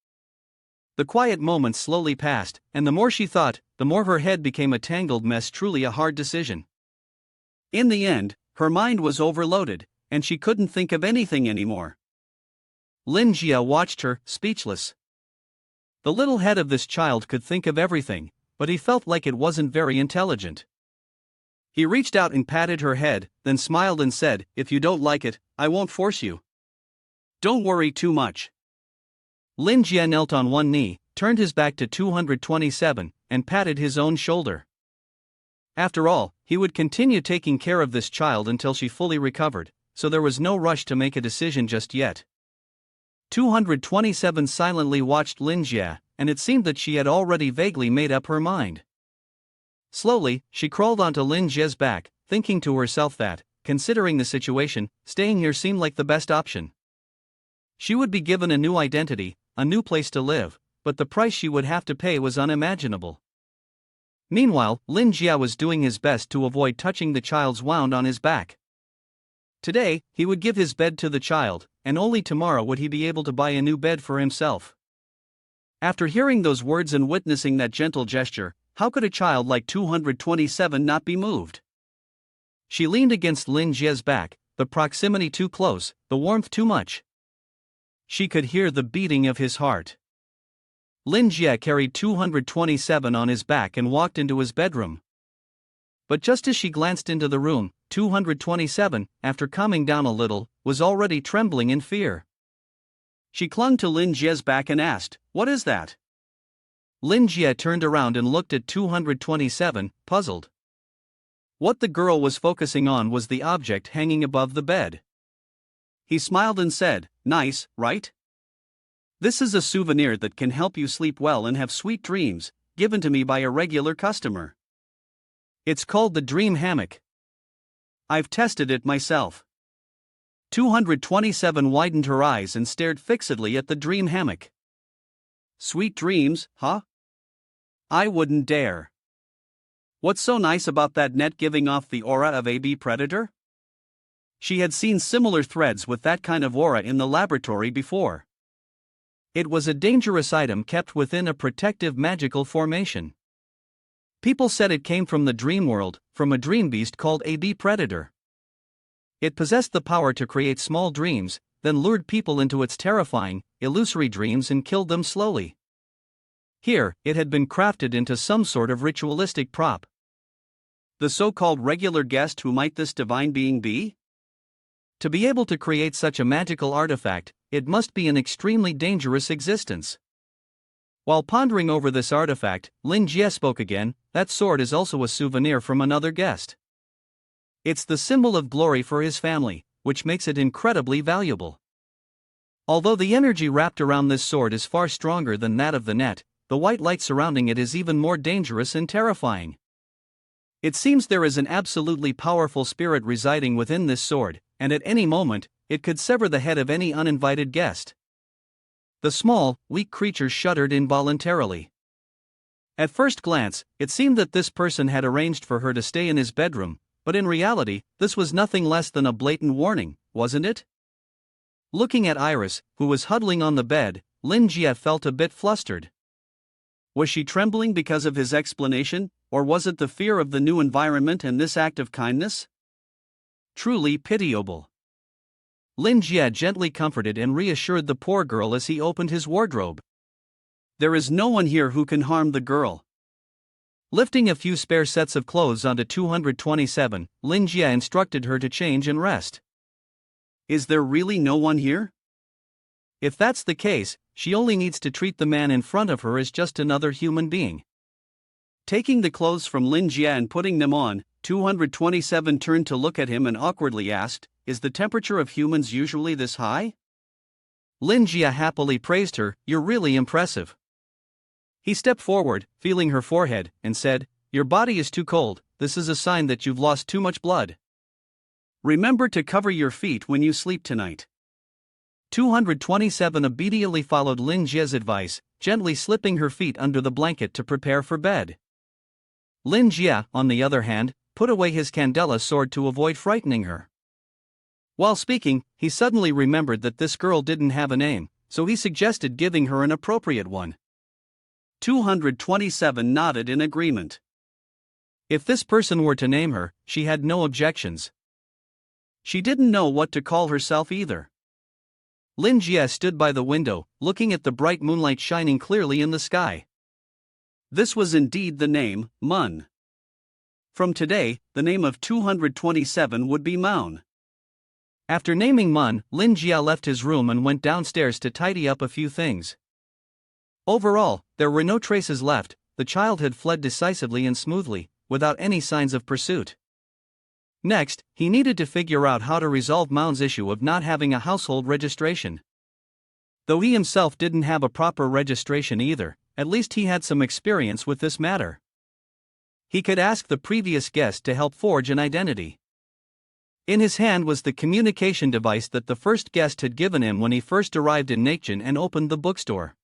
A: The quiet moments slowly passed, and the more she thought, the more her head became a tangled mess, truly a hard decision. In the end, her mind was overloaded, and she couldn't think of anything anymore. Lin Jia watched her, speechless. The little head of this child could think of everything, but he felt like it wasn't very intelligent. He reached out and patted her head, then smiled and said, "If you don't like it, I won't force you. Don't worry too much." Lin Jia knelt on one knee, turned his back to 227, and patted his own shoulder. After all, he would continue taking care of this child until she fully recovered, so there was no rush to make a decision just yet. 227 silently watched Lin Jia, and it seemed that she had already vaguely made up her mind. Slowly, she crawled onto Lin Jia's back, thinking to herself that, considering the situation, staying here seemed like the best option. She would be given a new identity, a new place to live, but the price she would have to pay was unimaginable. Meanwhile, Lin Jia was doing his best to avoid touching the child's wound on his back. Today, he would give his bed to the child, and only tomorrow would he be able to buy a new bed for himself. After hearing those words and witnessing that gentle gesture, how could a child like 227 not be moved? She leaned against Lin Jia's back, the proximity too close, the warmth too much. She could hear the beating of his heart. Lin Jia carried 227 on his back and walked into his bedroom. But just as she glanced into the room, 227, after calming down a little, was already trembling in fear.
B: She clung to Lin Jie's back and asked, "What is that?"
A: Lin Jie turned around and looked at 227, puzzled. What the girl was focusing on was the object hanging above the bed.
B: He smiled and said, "Nice, right? This is a souvenir that can help you sleep well and have sweet dreams, given to me by a regular customer.
A: It's called the dream hammock.
B: I've tested it myself." 227 widened her eyes and stared fixedly at the dream hammock. "Sweet dreams, huh? I wouldn't dare. What's so nice about that net giving off the aura of a predator?" She had seen similar threads with that kind of aura in the laboratory before.
A: It was a dangerous item kept within a protective magical formation. People said it came from the dream world, from a dream beast called a predator. It possessed the power to create small dreams, then lured people into its terrifying, illusory dreams and killed them slowly. Here, it had been crafted into some sort of ritualistic prop.
B: The so-called regular guest, who might this divine being be?
A: To be able to create such a magical artifact, it must be an extremely dangerous existence. While pondering over this artifact, Lin Jie spoke again. "That sword is also a souvenir from another guest. It's the symbol of glory for his family, which makes it incredibly valuable. Although the energy wrapped around this sword is far stronger than that of the net, the white light surrounding it is even more dangerous and terrifying. It seems there is an absolutely powerful spirit residing within this sword, and at any moment, it could sever the head of any uninvited guest." The small, weak creature shuddered involuntarily. At first glance, it seemed that this person had arranged for her to stay in his bedroom, but in reality, this was nothing less than a blatant warning, wasn't it? Looking at Iris, who was huddling on the bed, Lin Jie felt a bit flustered. Was she trembling because of his explanation, or was it the fear of the new environment and this act of kindness? Truly pitiable. Lin Jie gently comforted and reassured the poor girl as he opened his wardrobe.
B: "There is no one here who can harm the girl."
A: Lifting a few spare sets of clothes onto 227, Lin Jie instructed her to change and rest.
B: "Is there really no one here?"
A: If that's the case, she only needs to treat the man in front of her as just another human being.
B: Taking the clothes from Lin Jie and putting them on, 227 turned to look at him and awkwardly asked, "Is the temperature of humans usually this high?"
A: Lin Jie happily praised her. "You're really impressive." He stepped forward, feeling her forehead, and said, "Your body is too cold. This is a sign that you've lost too much blood.
B: Remember to cover your feet when you sleep tonight."
A: 227 obediently followed Lin Jie's advice, gently slipping her feet under the blanket to prepare for bed. Lin Jie, on the other hand, put away his candela sword to avoid frightening her. While speaking, he suddenly remembered that this girl didn't have a name, so he suggested giving her an appropriate one.
B: 227 nodded in agreement.
A: If this person were to name her, she had no objections.
B: She didn't know what to call herself either.
A: Lin Jie stood by the window, looking at the bright moonlight shining clearly in the sky.
B: This was indeed the name, Mun. From today, the name of 227 would be Maun.
A: After naming Mun, Lin Jie left his room and went downstairs to tidy up a few things. Overall, there were no traces left. The child had fled decisively and smoothly, without any signs of pursuit. Next, he needed to figure out how to resolve Maun's issue of not having a household registration. Though he himself didn't have a proper registration either, at least he had some experience with this matter. He could ask the previous guest to help forge an identity. In his hand was the communication device that the first guest had given him when he first arrived in Naekjin and opened the bookstore.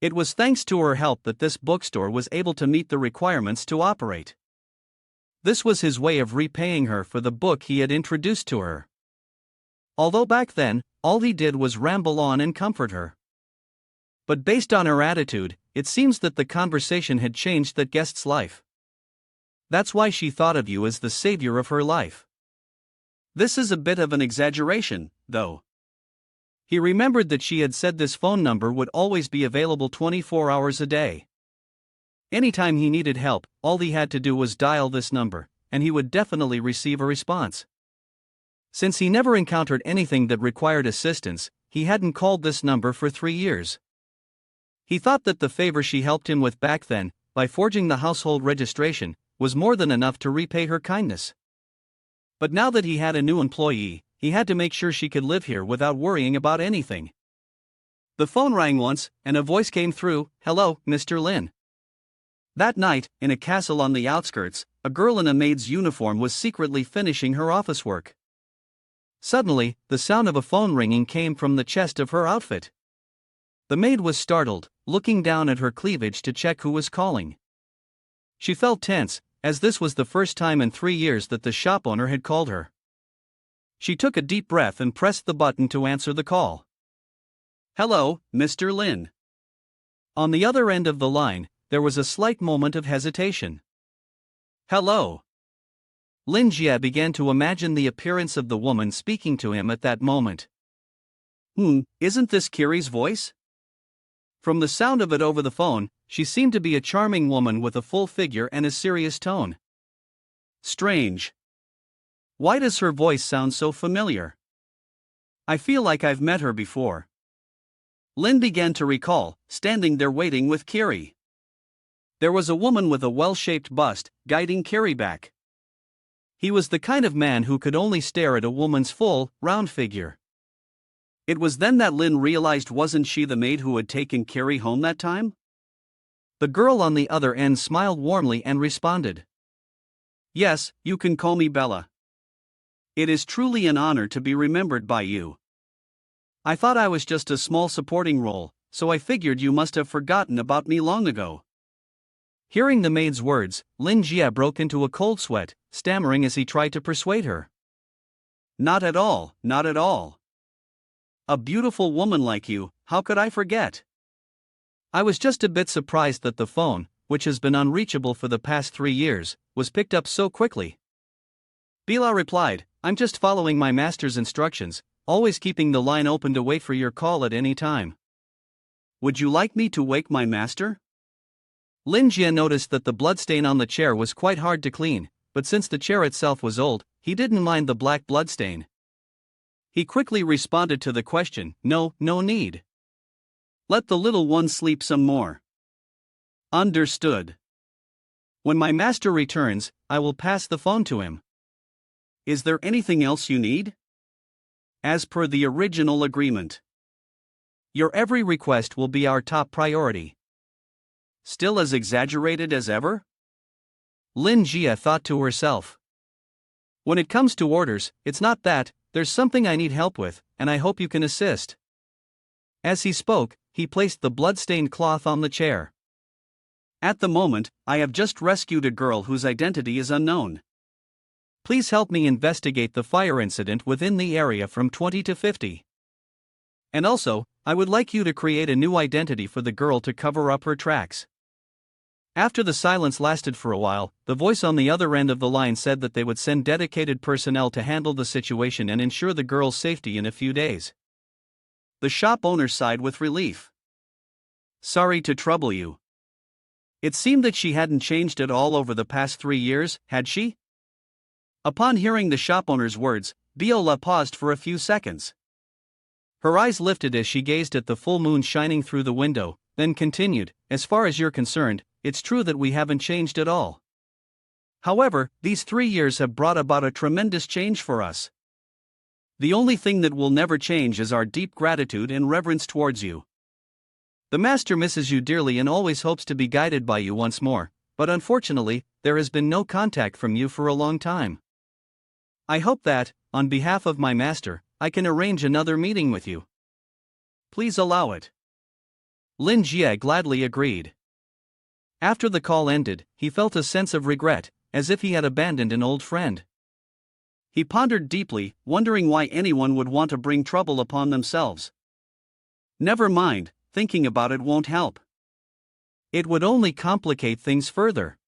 A: It was thanks to her help that this bookstore was able to meet the requirements to operate. This was his way of repaying her for the book he had introduced to her. Although back then, all he did was ramble on and comfort her. But based on her attitude, it seems that the conversation had changed that guest's life. That's why she thought of you as the savior of her life.
B: This is a bit of an exaggeration, though.
A: He remembered that she had said this phone number would always be available 24 hours a day. Anytime he needed help, all he had to do was dial this number, and he would definitely receive a response. Since he never encountered anything that required assistance, he hadn't called this number for 3 years. He thought that the favor she helped him with back then, by forging the household registration, was more than enough to repay her kindness. But now that he had a new employee, he had to make sure she could live here without worrying about anything. The phone rang once, and a voice came through. "Hello, Mr. Lin." That night, in a castle on the outskirts, a girl in a maid's uniform was secretly finishing her office work. Suddenly, the sound of a phone ringing came from the chest of her outfit. The maid was startled, looking down at her cleavage to check who was calling. She felt tense, as this was the first time in 3 years that the shop owner had called her. She took a deep breath and pressed the button to answer the call. "Hello, Mr. Lin." On the other end of the line, there was a slight moment of hesitation. "Hello." Lin Jie began to imagine the appearance of the woman speaking to him at that moment. Isn't this Kiri's voice? From the sound of it over the phone, she seemed to be a charming woman with a full figure and a serious tone. Strange. Why does her voice sound so familiar? I feel like I've met her before. Lin began to recall, standing there waiting with Kiri. There was a woman with a well-shaped bust, guiding Kiri back. He was the kind of man who could only stare at a woman's full, round figure. It was then that Lin realized, wasn't she the maid who had taken Kiri home that time? The girl on the other end smiled warmly and responded. "Yes, you can call me Bella. It is truly an honor to be remembered by you. I thought I was just a small supporting role, so I figured you must have forgotten about me long ago." Hearing the maid's words, Lin Jie broke into a cold sweat, stammering as he tried to persuade her. "Not at all, not at all. A beautiful woman like you, how could I forget? I was just a bit surprised that the phone, which has been unreachable for the past 3 years, was picked up so quickly." Bila replied, "I'm just following my master's instructions, always keeping the line open to wait for your call at any time." "Would you like me to wake my master?" Lin Jie noticed that the bloodstain on the chair was quite hard to clean, but since the chair itself was old, he didn't mind the black bloodstain. He quickly responded to the question, "No, no need. Let the little one sleep some more." "Understood. When my master returns, I will pass the phone to him. Is there anything else you need?" "As per the original agreement. Your every request will be our top priority." "Still as exaggerated as ever?" Lin Jie thought to herself. "When it comes to orders, it's not that. There's something I need help with, and I hope you can assist." As he spoke, he placed the blood-stained cloth on the chair. "At the moment, I have just rescued a girl whose identity is unknown. Please help me investigate the fire incident within the area from 20 to 50. And also, I would like you to create a new identity for the girl to cover up her tracks." After the silence lasted for a while, the voice on the other end of the line said that they would send dedicated personnel to handle the situation and ensure the girl's safety in a few days. The shop owner sighed with relief. "Sorry to trouble you." It seemed that she hadn't changed at all over the past 3 years, had she? Upon hearing the shop owner's words, Biola paused for a few seconds. Her eyes lifted as she gazed at the full moon shining through the window, then continued, "As far as you're concerned, it's true that we haven't changed at all. However, these 3 years have brought about a tremendous change for us. The only thing that will never change is our deep gratitude and reverence towards you. The master misses you dearly and always hopes to be guided by you once more, but unfortunately, there has been no contact from you for a long time. I hope that, on behalf of my master, I can arrange another meeting with you. Please allow it." Lin Jie gladly agreed. After the call ended, he felt a sense of regret, as if he had abandoned an old friend. He pondered deeply, wondering why anyone would want to bring trouble upon themselves. Never mind, thinking about it won't help. It would only complicate things further.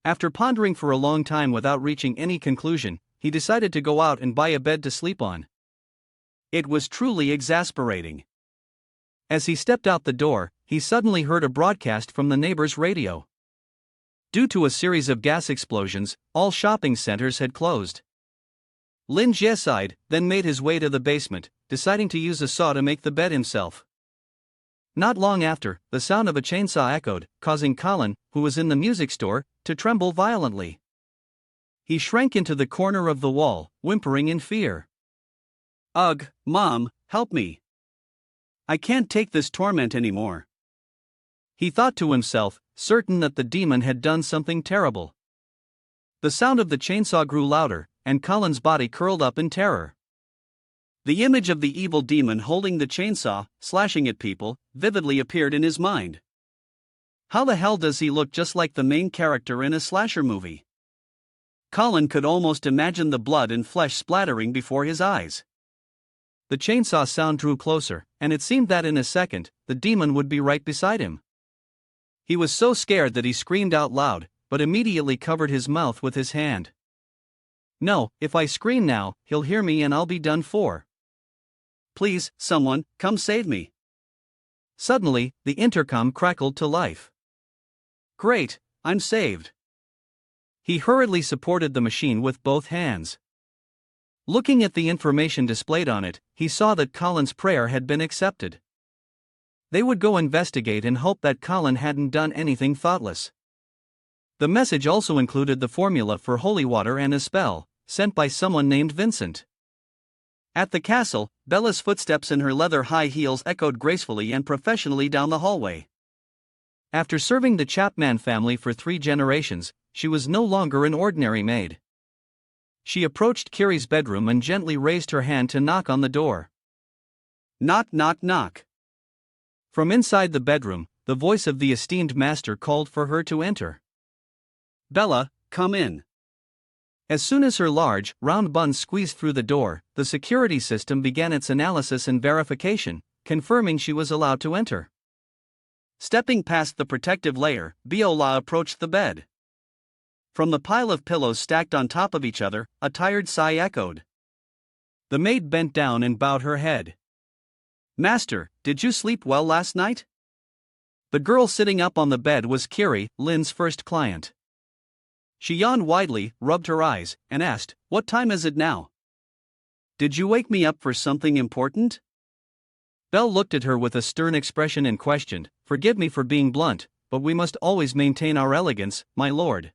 A: After pondering for a long time without reaching any conclusion, he decided to go out and buy a bed to sleep on. It was truly exasperating. As he stepped out the door, he suddenly heard a broadcast from the neighbor's radio. Due to a series of gas explosions, all shopping centers had closed. Lin Jie sighed, then made his way to the basement, deciding to use a saw to make the bed himself. Not long after, the sound of a chainsaw echoed, causing Colin, who was in the music store, to tremble violently. He shrank into the corner of the wall, whimpering in fear. "Ugh, Mom, help me. I can't take this torment anymore," he thought to himself, certain that the demon had done something terrible. The sound of the chainsaw grew louder, and Colin's body curled up in terror. The image of the evil demon holding the chainsaw, slashing at people, vividly appeared in his mind. How the hell does he look just like the main character in a slasher movie? Colin could almost imagine the blood and flesh splattering before his eyes. The chainsaw sound drew closer, and it seemed that in a second, the demon would be right beside him. He was so scared that he screamed out loud, but immediately covered his mouth with his hand. "No, if I scream now, he'll hear me and I'll be done for. Please, someone, come save me." Suddenly, the intercom crackled to life. "Great, I'm saved." He hurriedly supported the machine with both hands. Looking at the information displayed on it, he saw that Colin's prayer had been accepted. They would go investigate and hope that Colin hadn't done anything thoughtless. The message also included the formula for holy water and a spell, sent by someone named Vincent. At the castle, Bella's footsteps in her leather high heels echoed gracefully and professionally down the hallway. After serving the Chapman family for 3 generations, she was no longer an ordinary maid. She approached Kiri's bedroom and gently raised her hand to knock on the door. Knock, knock, knock. From inside the bedroom, the voice of the esteemed master called for her to enter. "Bella, come in." As soon as her large, round buns squeezed through the door, the security system began its analysis and verification, confirming she was allowed to enter. Stepping past the protective layer, Biola approached the bed. From the pile of pillows stacked on top of each other, a tired sigh echoed. The maid bent down and bowed her head. "Master, did you sleep well last night?" The girl sitting up on the bed was Kiri, Lin's first client. She yawned widely, rubbed her eyes, and asked, "What time is it now? Did you wake me up for something important?" Belle looked at her with a stern expression and questioned, "Forgive me for being blunt, but we must always maintain our elegance, my lord.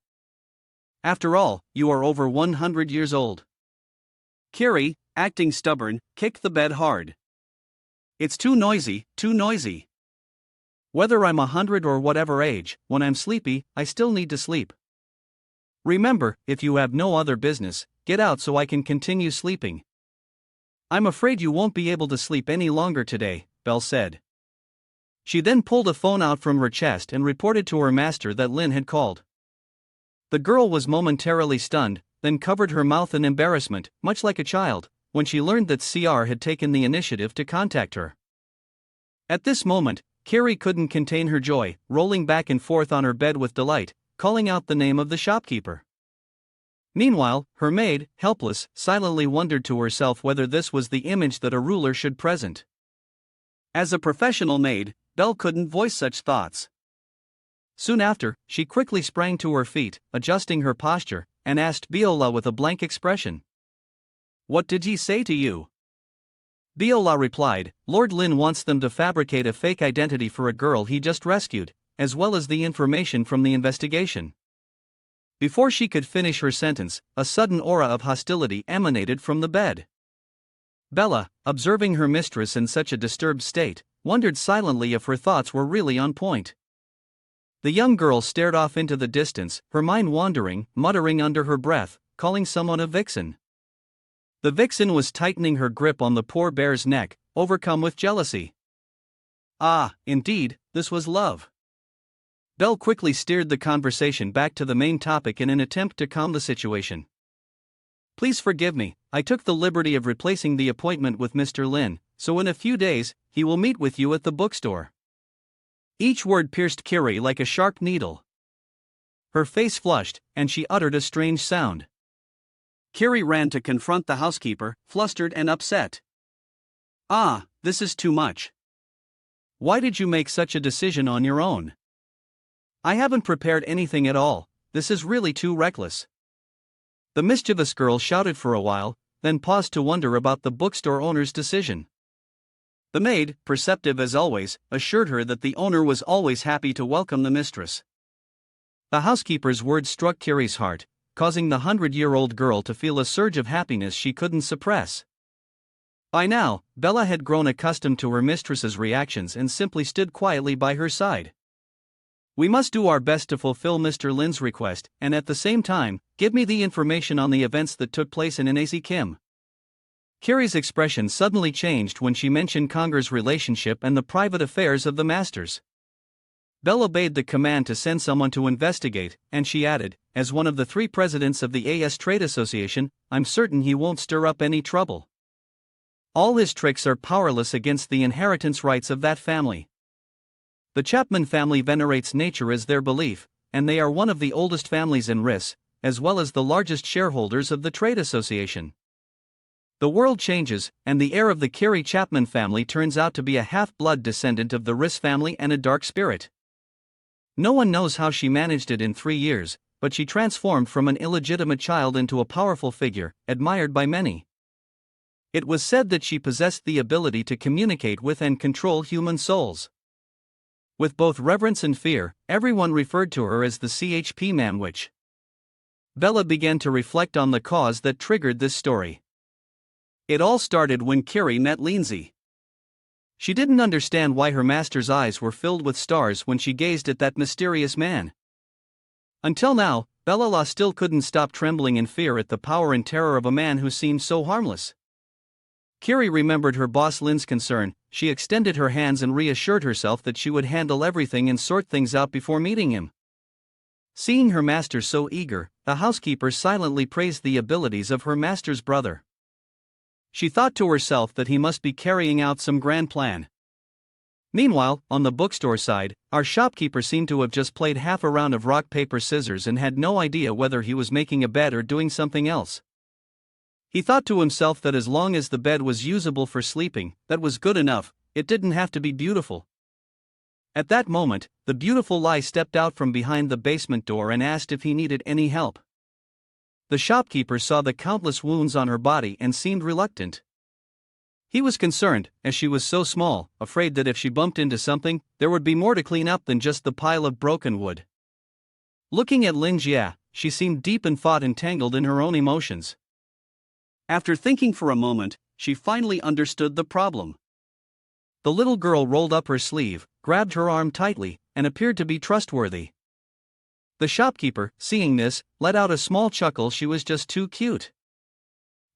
A: After all, you are over 100 years old." Kiri, acting stubborn, kicked the bed hard. "It's too noisy, too noisy. Whether I'm 100 or whatever age, when I'm sleepy, I still need to sleep. Remember, if you have no other business, get out so I can continue sleeping." "I'm afraid you won't be able to sleep any longer today," Belle said. She then pulled a phone out from her chest and reported to her master that Lin had called. The girl was momentarily stunned, then covered her mouth in embarrassment, much like a child, when she learned that CR had taken the initiative to contact her. At this moment, Kiri couldn't contain her joy, rolling back and forth on her bed with delight, calling out the name of the shopkeeper. Meanwhile, her maid, helpless, silently wondered to herself whether this was the image that a ruler should present. As a professional maid, Belle couldn't voice such thoughts. Soon after, she quickly sprang to her feet, adjusting her posture, and asked Biola with a blank expression, "What did he say to you?" Biola replied, "Lord Lin wants them to fabricate a fake identity for a girl he just rescued, as well as the information from the investigation." Before she could finish her sentence, a sudden aura of hostility emanated from the bed. Bella, observing her mistress in such a disturbed state, wondered silently if her thoughts were really on point. The young girl stared off into the distance, her mind wandering, muttering under her breath, calling someone a vixen. The vixen was tightening her grip on the poor bear's neck, overcome with jealousy. Ah, indeed, this was love. Belle quickly steered the conversation back to the main topic in an attempt to calm the situation. "Please forgive me, I took the liberty of replacing the appointment with Mr. Lin, so in a few days, he will meet with you at the bookstore." Each word pierced Kiri like a sharp needle. Her face flushed, and she uttered a strange sound. Kiri ran to confront the housekeeper, flustered and upset. "Ah, this is too much. Why did you make such a decision on your own? I haven't prepared anything at all," this is really too reckless." The mischievous girl shouted for a while, then paused to wonder about the bookstore owner's decision. The maid, perceptive as always, assured her that the owner was always happy to welcome the mistress. The housekeeper's words struck Kiri's heart, causing the 100-year-old girl to feel a surge of happiness she couldn't suppress. By now, Bella had grown accustomed to her mistress's reactions and simply stood quietly by her side. "We must do our best to fulfill Mr. Lin's request, and at the same time, give me the information on the events that took place in Inasi Kim." Kiri's expression suddenly changed when she mentioned Conger's relationship and the private affairs of the masters. Bella obeyed the command to send someone to investigate, and she added, "As one of the 3 presidents of the AS Trade Association, I'm certain he won't stir up any trouble. All his tricks are powerless against the inheritance rights of that family. The Chapman family venerates nature as their belief, and they are one of the oldest families in RIS, as well as the largest shareholders of the trade association. The world changes, and the heir of the Kiri Chapman family turns out to be a half-blood descendant of the RIS family and a dark spirit. No one knows how she managed it in 3 years, but she transformed from an illegitimate child into a powerful figure, admired by many. It was said that she possessed the ability to communicate with and control human souls. With both reverence and fear, everyone referred to her as the CHP Man Witch. Bella began to reflect on the cause that triggered this story. It all started when Kiri met Lindsay. She didn't understand why her master's eyes were filled with stars when she gazed at that mysterious man. Until now, Bella still couldn't stop trembling in fear at the power and terror of a man who seemed so harmless. Kiri remembered her boss Lin's concern. She extended her hands and reassured herself that she would handle everything and sort things out before meeting him. Seeing her master so eager, the housekeeper silently praised the abilities of her master's brother. She thought to herself that he must be carrying out some grand plan. Meanwhile, on the bookstore side, our shopkeeper seemed to have just played half a round of rock paper scissors and had no idea whether he was making a bet or doing something else. He thought to himself that as long as the bed was usable for sleeping, that was good enough. It didn't have to be beautiful. At that moment, the beautiful Lai stepped out from behind the basement door and asked if he needed any help. The shopkeeper saw the countless wounds on her body and seemed reluctant. He was concerned, as she was so small, afraid that if she bumped into something, there would be more to clean up than just the pile of broken wood. Looking at Lin Jia, she seemed deep in thought and tangled in her own emotions. After thinking for a moment, she finally understood the problem. The little girl rolled up her sleeve, grabbed her arm tightly, and appeared to be trustworthy. The shopkeeper, seeing this, let out a small chuckle. She was just too cute.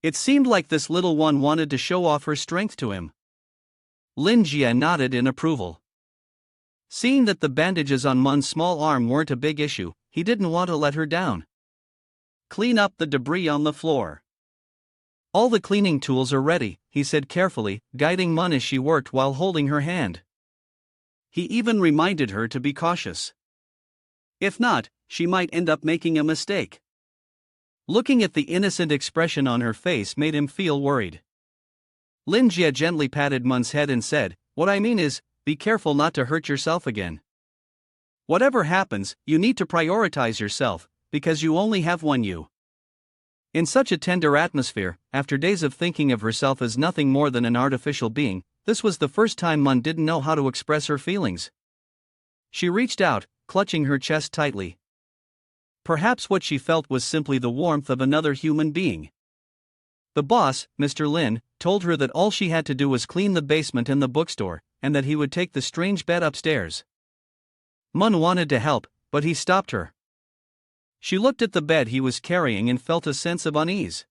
A: It seemed like this little one wanted to show off her strength to him. Lin Jia nodded in approval. Seeing that the bandages on Mun's small arm weren't a big issue, he didn't want to let her down. "Clean up the debris on the floor. All the cleaning tools are ready," he said carefully, guiding Mun as she worked while holding her hand. He even reminded her to be cautious. If not, she might end up making a mistake. Looking at the innocent expression on her face made him feel worried. Lin Jia gently patted Mun's head and said, "What I mean is, be careful not to hurt yourself again. Whatever happens, you need to prioritize yourself, because you only have one you." In such a tender atmosphere, after days of thinking of herself as nothing more than an artificial being, this was the first time Mun didn't know how to express her feelings. She reached out, clutching her chest tightly. Perhaps what she felt was simply the warmth of another human being. The boss, Mr. Lin, told her that all she had to do was clean the basement and the bookstore, and that he would take the strange bed upstairs. Mun wanted to help, but he stopped her. She looked at the bed he was carrying and felt a sense of unease.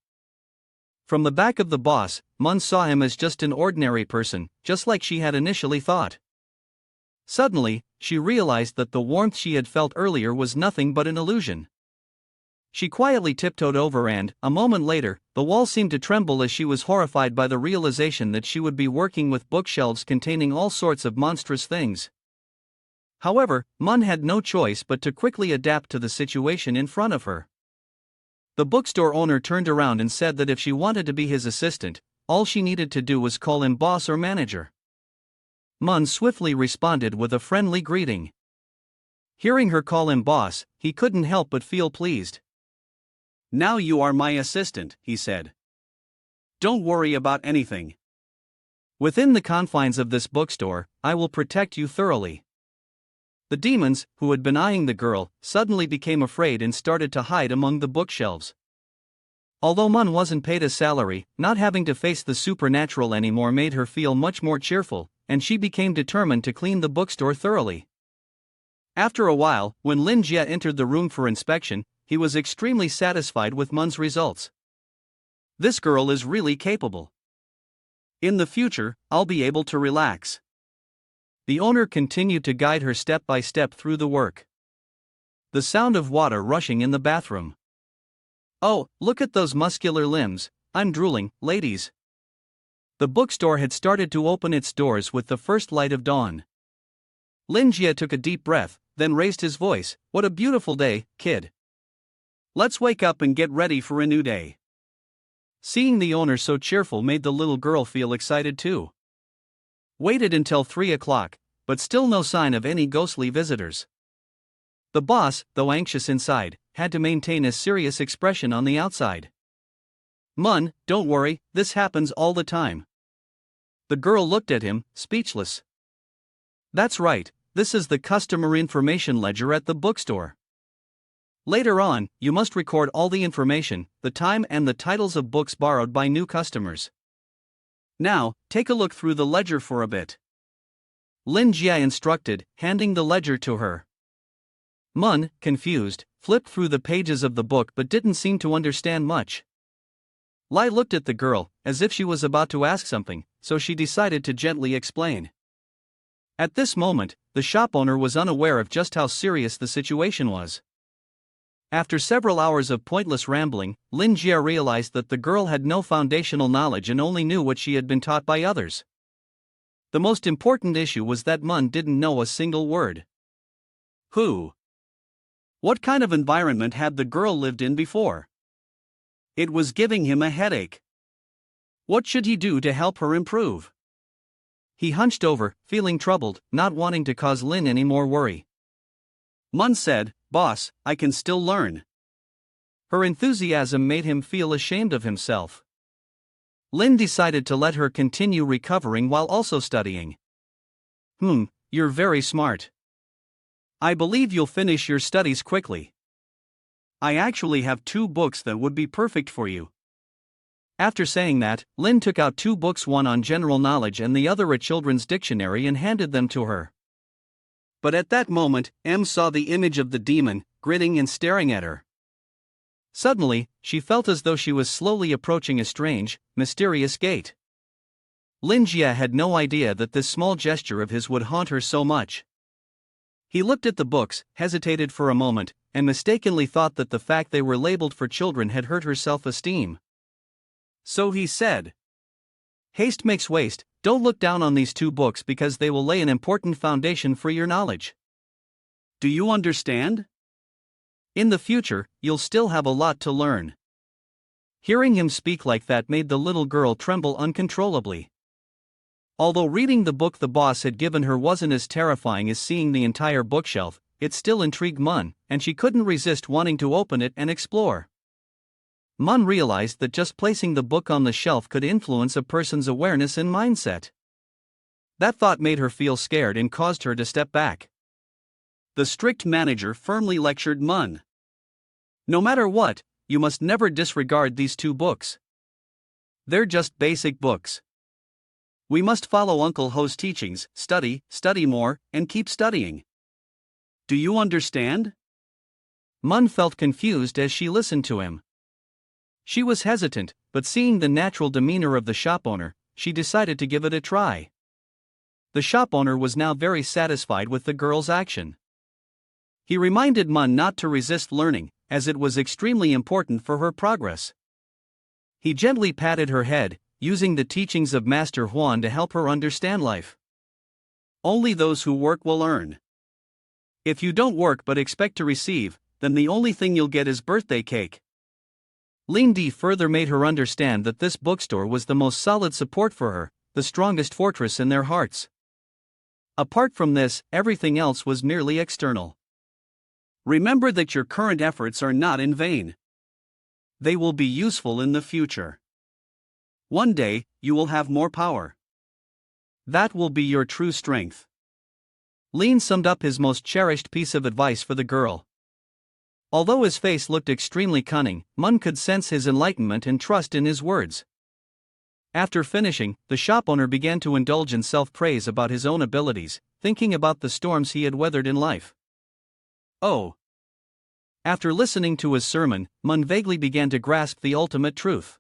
A: From the back of the boss, Mun saw him as just an ordinary person, just like she had initially thought. Suddenly, she realized that the warmth she had felt earlier was nothing but an illusion. She quietly tiptoed over and, a moment later, the wall seemed to tremble as she was horrified by the realization that she would be working with bookshelves containing all sorts of monstrous things. However, Mun had no choice but to quickly adapt to the situation in front of her. The bookstore owner turned around and said that if she wanted to be his assistant, all she needed to do was call him boss or manager. Mun swiftly responded with a friendly greeting. Hearing her call him boss, he couldn't help but feel pleased.
B: "Now you are my assistant," he said. "Don't worry about anything.
A: Within the confines of this bookstore, I will protect you thoroughly." The demons, who had been eyeing the girl, suddenly became afraid and started to hide among the bookshelves. Although Mun wasn't paid a salary, not having to face the supernatural anymore made her feel much more cheerful, and she became determined to clean the bookstore thoroughly. After a while, when Lin Jie entered the room for inspection, he was extremely satisfied with Mun's results. "This girl is really capable. In the future, I'll be able to relax." The owner continued to guide her step by step through the work. The sound of water rushing in the bathroom. "Oh, look at those muscular limbs, I'm drooling, ladies." The bookstore had started to open its doors with the first light of dawn. Lin Jie took a deep breath, then raised his voice, "What a beautiful day, kid. Let's wake up and get ready for a new day." Seeing the owner so cheerful made the little girl feel excited too. Waited until 3 o'clock, but still no sign of any ghostly visitors. The boss, though anxious inside, had to maintain a serious expression on the outside. "Mun, don't worry, this happens all the time." The girl looked at him, speechless. "That's right, this is the customer information ledger at the bookstore. Later on, you must record all the information, the time and the titles of books borrowed by new customers. Now, take a look through the ledger for a bit." Lin Jie instructed, handing the ledger to her. Mun, confused, flipped through the pages of the book but didn't seem to understand much. Lai looked at the girl, as if she was about to ask something, so she decided to gently explain. At this moment, the shop owner was unaware of just how serious the situation was. After several hours of pointless rambling, Lin Jie realized that the girl had no foundational knowledge and only knew what she had been taught by others. The most important issue was that Mun didn't know a single word. Who? What kind of environment had the girl lived in before? It was giving him a headache. What should he do to help her improve? He hunched over, feeling troubled, not wanting to cause Lin any more worry. Mun said, "Boss, I can still learn." Her enthusiasm made him feel ashamed of himself. Lin decided to let her continue recovering while also studying. You're very smart. I believe you'll finish your studies quickly. I actually have 2 books that would be perfect for you." After saying that, Lin took out 2 books, one on general knowledge and the other a children's dictionary, and handed them to her. But at that moment, M saw the image of the demon, grinning and staring at her. Suddenly, she felt as though she was slowly approaching a strange, mysterious gate. Lin Jie had no idea that this small gesture of his would haunt her so much. He looked at the books, hesitated for a moment, and mistakenly thought that the fact they were labeled for children had hurt her self-esteem. So he said, "Haste makes waste, don't look down on these 2 books because they will lay an important foundation for your knowledge. Do you understand? In the future, you'll still have a lot to learn." Hearing him speak like that made the little girl tremble uncontrollably. Although reading the book the boss had given her wasn't as terrifying as seeing the entire bookshelf, it still intrigued Mun, and she couldn't resist wanting to open it and explore. Mun realized that just placing the book on the shelf could influence a person's awareness and mindset. That thought made her feel scared and caused her to step back. The strict manager firmly lectured Mun. "No matter what, you must never disregard these 2 books. They're just basic books. We must follow Uncle Ho's teachings, study more, and keep studying. Do you understand?" Mun felt confused as she listened to him. She was hesitant, but seeing the natural demeanor of the shop owner, she decided to give it a try. The shop owner was now very satisfied with the girl's action. He reminded Mun not to resist learning, as it was extremely important for her progress. He gently patted her head, using the teachings of Master Huan to help her understand life. Only those who work will earn. If you don't work but expect to receive, then the only thing you'll get is birthday cake. Lin Di further made her understand that this bookstore was the most solid support for her, the strongest fortress in their hearts. Apart from this, everything else was merely external.
B: Remember that your current efforts are not in vain. They will be useful in the future. One day, you will have more power. That will be your true strength.
A: Lin summed up his most cherished piece of advice for the girl. Although his face looked extremely cunning, Mun could sense his enlightenment and trust in his words. After finishing, the shop owner began to indulge in self-praise about his own abilities, thinking about the storms he had weathered in life. Oh! After listening to his sermon, Mun vaguely began to grasp the ultimate truth.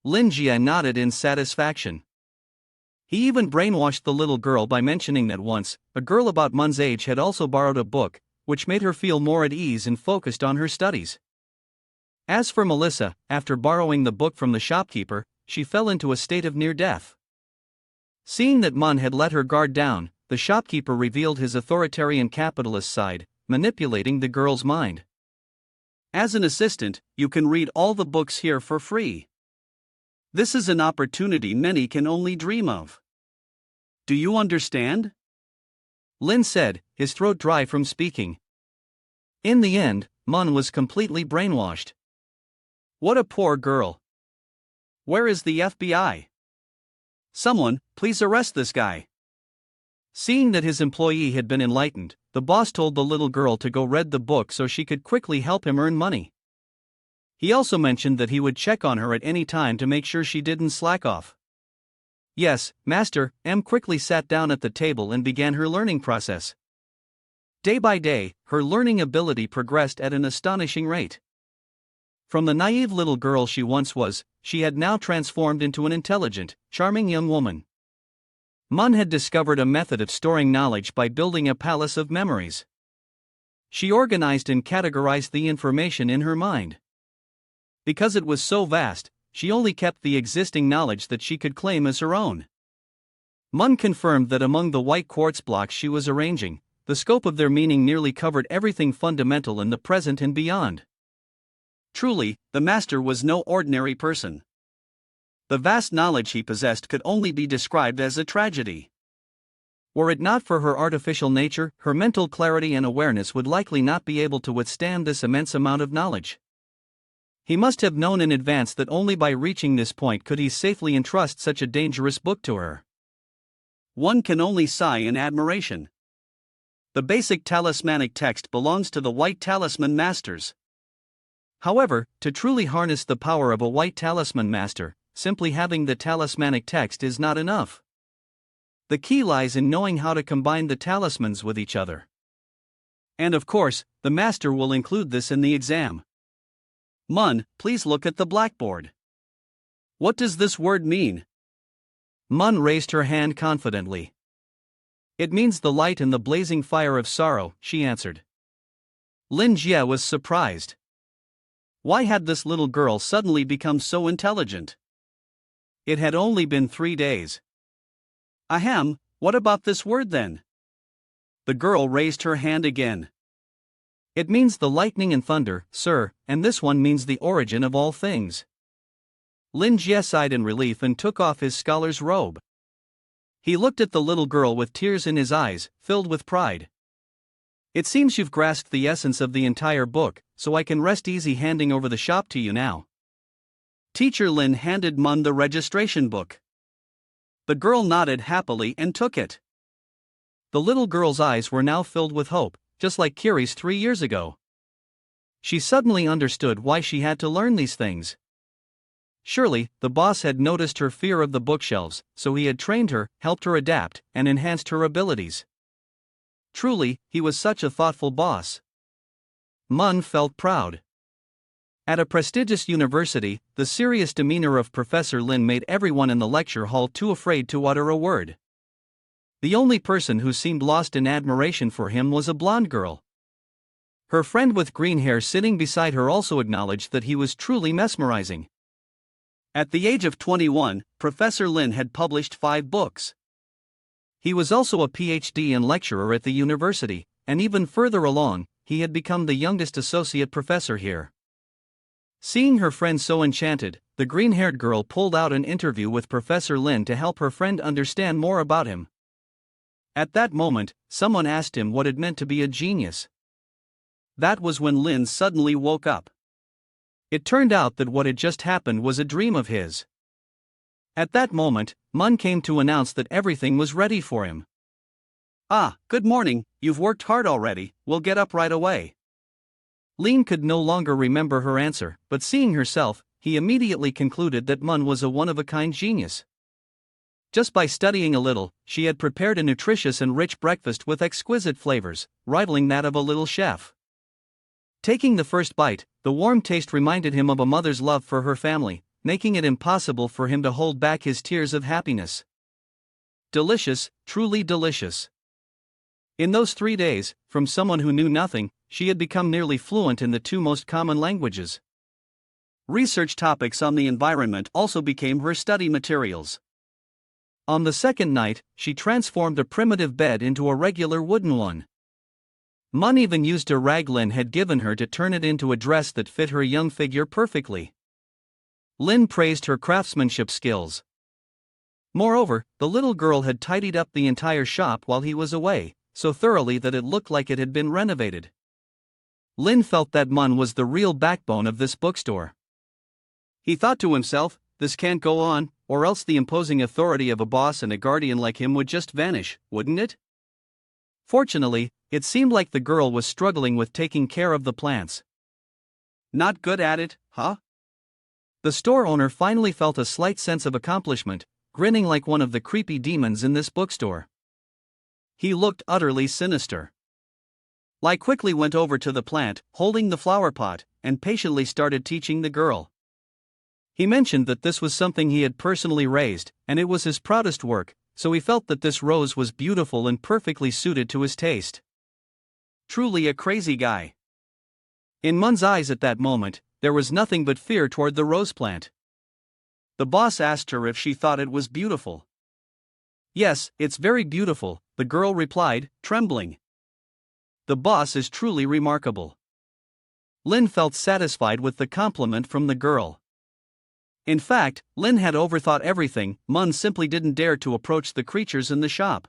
A: Lin Jie nodded in satisfaction. He even brainwashed the little girl by mentioning that once, a girl about Mun's age had also borrowed a book, which made her feel more at ease and focused on her studies. As for Melissa, after borrowing the book from the shopkeeper, she fell into a state of near death. Seeing that Mun had let her guard down, the shopkeeper revealed his authoritarian capitalist side, manipulating the girl's mind. As an assistant, you can read all the books here for free. This is an opportunity many can only dream of. Do you understand? Lin said, his throat dry from speaking. In the end, Mun was completely brainwashed. What a poor girl. Where is the FBI? Someone, please arrest this guy. Seeing that his employee had been enlightened, the boss told the little girl to go read the book so she could quickly help him earn money. He also mentioned that he would check on her at any time to make sure she didn't slack off. Yes, Master. M quickly sat down at the table and began her learning process. Day by day, her learning ability progressed at an astonishing rate. From the naive little girl she once was, she had now transformed into an intelligent, charming young woman. Mun had discovered a method of storing knowledge by building a palace of memories. She organized and categorized the information in her mind. Because it was so vast, she only kept the existing knowledge that she could claim as her own. Mun confirmed that among the white quartz blocks she was arranging, the scope of their meaning nearly covered everything fundamental in the present and beyond. Truly, the master was no ordinary person. The vast knowledge he possessed could only be described as a tragedy. Were it not for her artificial nature, her mental clarity and awareness would likely not be able to withstand this immense amount of knowledge. He must have known in advance that only by reaching this point could he safely entrust such a dangerous book to her. One can only sigh in admiration. The basic talismanic text belongs to the White Talisman Masters. However, to truly harness the power of a White Talisman Master, simply having the talismanic text is not enough. The key lies in knowing how to combine the talismans with each other. And of course, the Master will include this in the exam. Mun, please look at the blackboard. What does this word mean? Mun raised her hand confidently. It means the light and the blazing fire of sorrow, she answered. Lin Jie was surprised. Why had this little girl suddenly become so intelligent? It had only been 3 days. Ahem, what about this word then? The girl raised her hand again. It means the lightning and thunder, sir, and this one means the origin of all things. Lin Jie sighed in relief and took off his scholar's robe. He looked at the little girl with tears in his eyes, filled with pride. It seems you've grasped the essence of the entire book, so I can rest easy handing over the shop to you now. Teacher Lin handed Mun the registration book. The girl nodded happily and took it. The little girl's eyes were now filled with hope, just like Kiri's 3 years ago. She suddenly understood why she had to learn these things. Surely, the boss had noticed her fear of the bookshelves, so he had trained her, helped her adapt, and enhanced her abilities. Truly, he was such a thoughtful boss. Mun felt proud. At a prestigious university, the serious demeanor of Professor Lin made everyone in the lecture hall too afraid to utter a word. The only person who seemed lost in admiration for him was a blonde girl. Her friend with green hair sitting beside her also acknowledged that he was truly mesmerizing. At the age of 21, Professor Lin had published 5 books. He was also a PhD and lecturer at the university, and even further along, he had become the youngest associate professor here. Seeing her friend so enchanted, the green-haired girl pulled out an interview with Professor Lin to help her friend understand more about him. At that moment, someone asked him what it meant to be a genius.
B: That was when Lin suddenly woke up. It turned out that what had just happened was a dream of his. At that moment, Mun came to announce that everything was ready for him. "Ah, good morning, you've worked hard already, we'll get up right away." Lin could no longer remember her answer, but seeing herself, he immediately concluded that Mun was a one-of-a-kind genius. Just by studying a little, she had prepared a nutritious and rich breakfast with exquisite flavors, rivaling that of a little chef. Taking the first bite, the warm taste reminded him of a mother's love for her family, making it impossible for him to hold back his tears of happiness. Delicious, truly delicious. In those 3 days, from someone who knew nothing, she had become nearly fluent in the two most common languages. Research topics on the environment also became her study materials. On the second night, she transformed a primitive bed into a regular wooden one. Mun even used a rag Lin had given her to turn it into a dress that fit her young figure perfectly. Lin praised her craftsmanship skills. Moreover, the little girl had tidied up the entire shop while he was away, so thoroughly that it looked like it had been renovated. Lin felt that Mun was the real backbone of this bookstore. He thought to himself, this can't go on, or else the imposing authority of a boss and a guardian like him would just vanish, wouldn't it? Fortunately, it seemed like the girl was struggling with taking care of the plants. Not good at it, huh? The store owner finally felt a slight sense of accomplishment, grinning like one of the creepy demons in this bookstore. He looked utterly sinister. Lai quickly went over to the plant, holding the flower pot, and patiently started teaching the girl. He mentioned that this was something he had personally raised, and it was his proudest work, so he felt that this rose was beautiful and perfectly suited to his taste. Truly a crazy guy. In Mun's eyes at that moment, there was nothing but fear toward the rose plant. The boss asked her if she thought it was beautiful. "Yes, it's very beautiful," the girl replied, trembling. "The boss is truly remarkable." Lin felt satisfied with the compliment from the girl. In fact, Lin had overthought everything. Mun simply didn't dare to approach the creatures in the shop.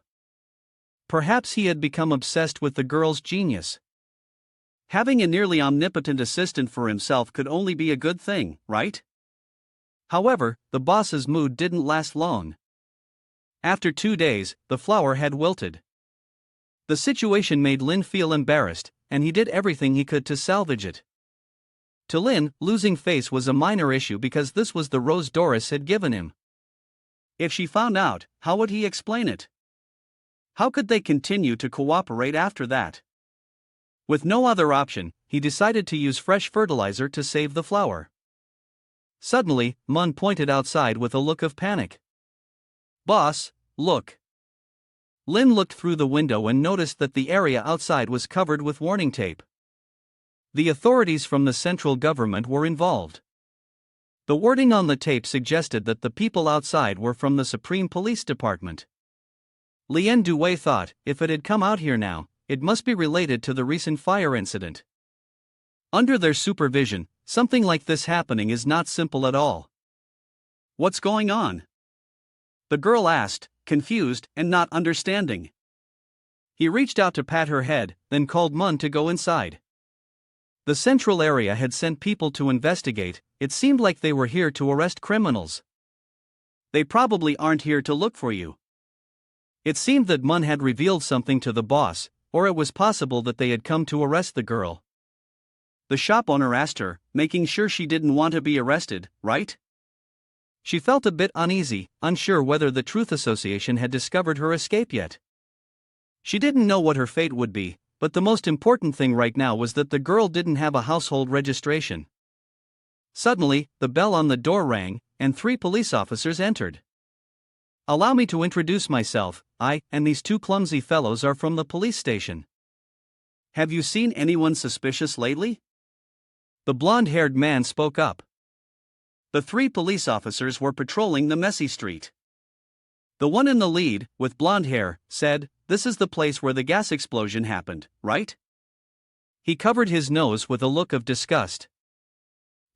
B: Perhaps he had become obsessed with the girl's genius. Having a nearly omnipotent assistant for himself could only be a good thing, right? However, the boss's mood didn't last long. After 2 days, the flower had wilted. The situation made Lin feel embarrassed, and he did everything he could to salvage it. To Lin, losing face was a minor issue because this was the rose Doris had given him. If she found out, how would he explain it? How could they continue to cooperate after that? With no other option, he decided to use fresh fertilizer to save the flower. Suddenly, Mun pointed outside with a look of panic. "Boss, look." Lin looked through the window and noticed that the area outside was covered with warning tape. The authorities from the central government were involved. The wording on the tape suggested that the people outside were from the Supreme Police Department. Lien Due thought, if it had come out here now, it must be related to the recent fire incident. Under their supervision, something like this happening is not simple at all. "What's going on?" the girl asked, confused and not understanding. He reached out to pat her head, then called Mun to go inside. The central area had sent people to investigate. It seemed like they were here to arrest criminals. "They probably aren't here to look for you." It seemed that Mun had revealed something to the boss, or it was possible that they had come to arrest the girl. The shop owner asked her, making sure she didn't want to be arrested, right? She felt a bit uneasy, unsure whether the Truth Association had discovered her escape yet. She didn't know what her fate would be, but the most important thing right now was that the girl didn't have a household registration. Suddenly, the bell on the door rang, and 3 police officers entered. "Allow me to introduce myself. I and these 2 clumsy fellows are from the police station. Have you seen anyone suspicious lately?" The blonde-haired man spoke up. The 3 police officers were patrolling the messy street. The one in the lead, with blonde hair, said, "This is the place where the gas explosion happened, right?" He covered his nose with a look of disgust.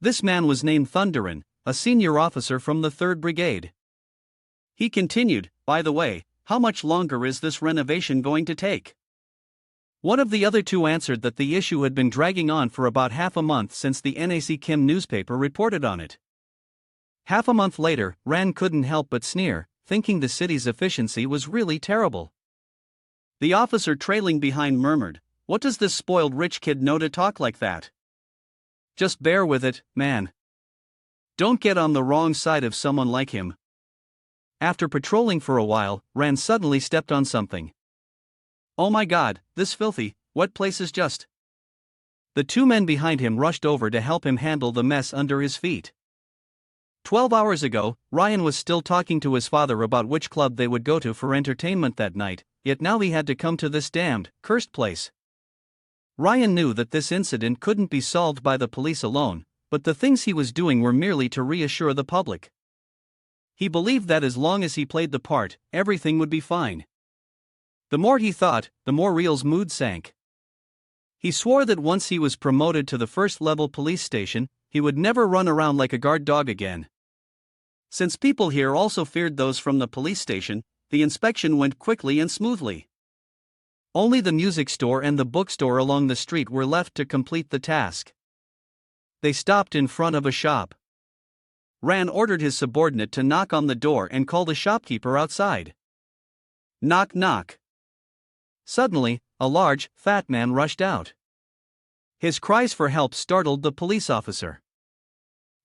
B: This man was named Thunderin, a senior officer from the 3rd Brigade. He continued, "By the way, how much longer is this renovation going to take?"
A: One of the other two answered that the issue had been dragging on for about half a month since the NAC Kim newspaper reported on it. Half a month later, Ran couldn't help but sneer, thinking the city's efficiency was really terrible. The officer trailing behind murmured, "What does this spoiled rich kid know to talk like that? Just bear with it, man. Don't get on the wrong side of someone like him." After patrolling for a while, Ran suddenly stepped on something. "Oh my god, this filthy, wet place is just..." The two men behind him rushed over to help him handle the mess under his feet. 12 hours ago, Ryan was still talking to his father about which club they would go to for entertainment that night, yet now he had to come to this damned, cursed place. Ryan knew that this incident couldn't be solved by the police alone, but the things he was doing were merely to reassure the public. He believed that as long as he played the part, everything would be fine. The more he thought, the more Real's mood sank. He swore that once he was promoted to the first-level police station, he would never run around like a guard dog again. Since people here also feared those from the police station, the inspection went quickly and smoothly. Only the music store and the bookstore along the street were left to complete the task. They stopped in front of a shop. Ran ordered his subordinate to knock on the door and call the shopkeeper outside. Knock knock. Suddenly, a large, fat man rushed out. His cries for help startled the police officer.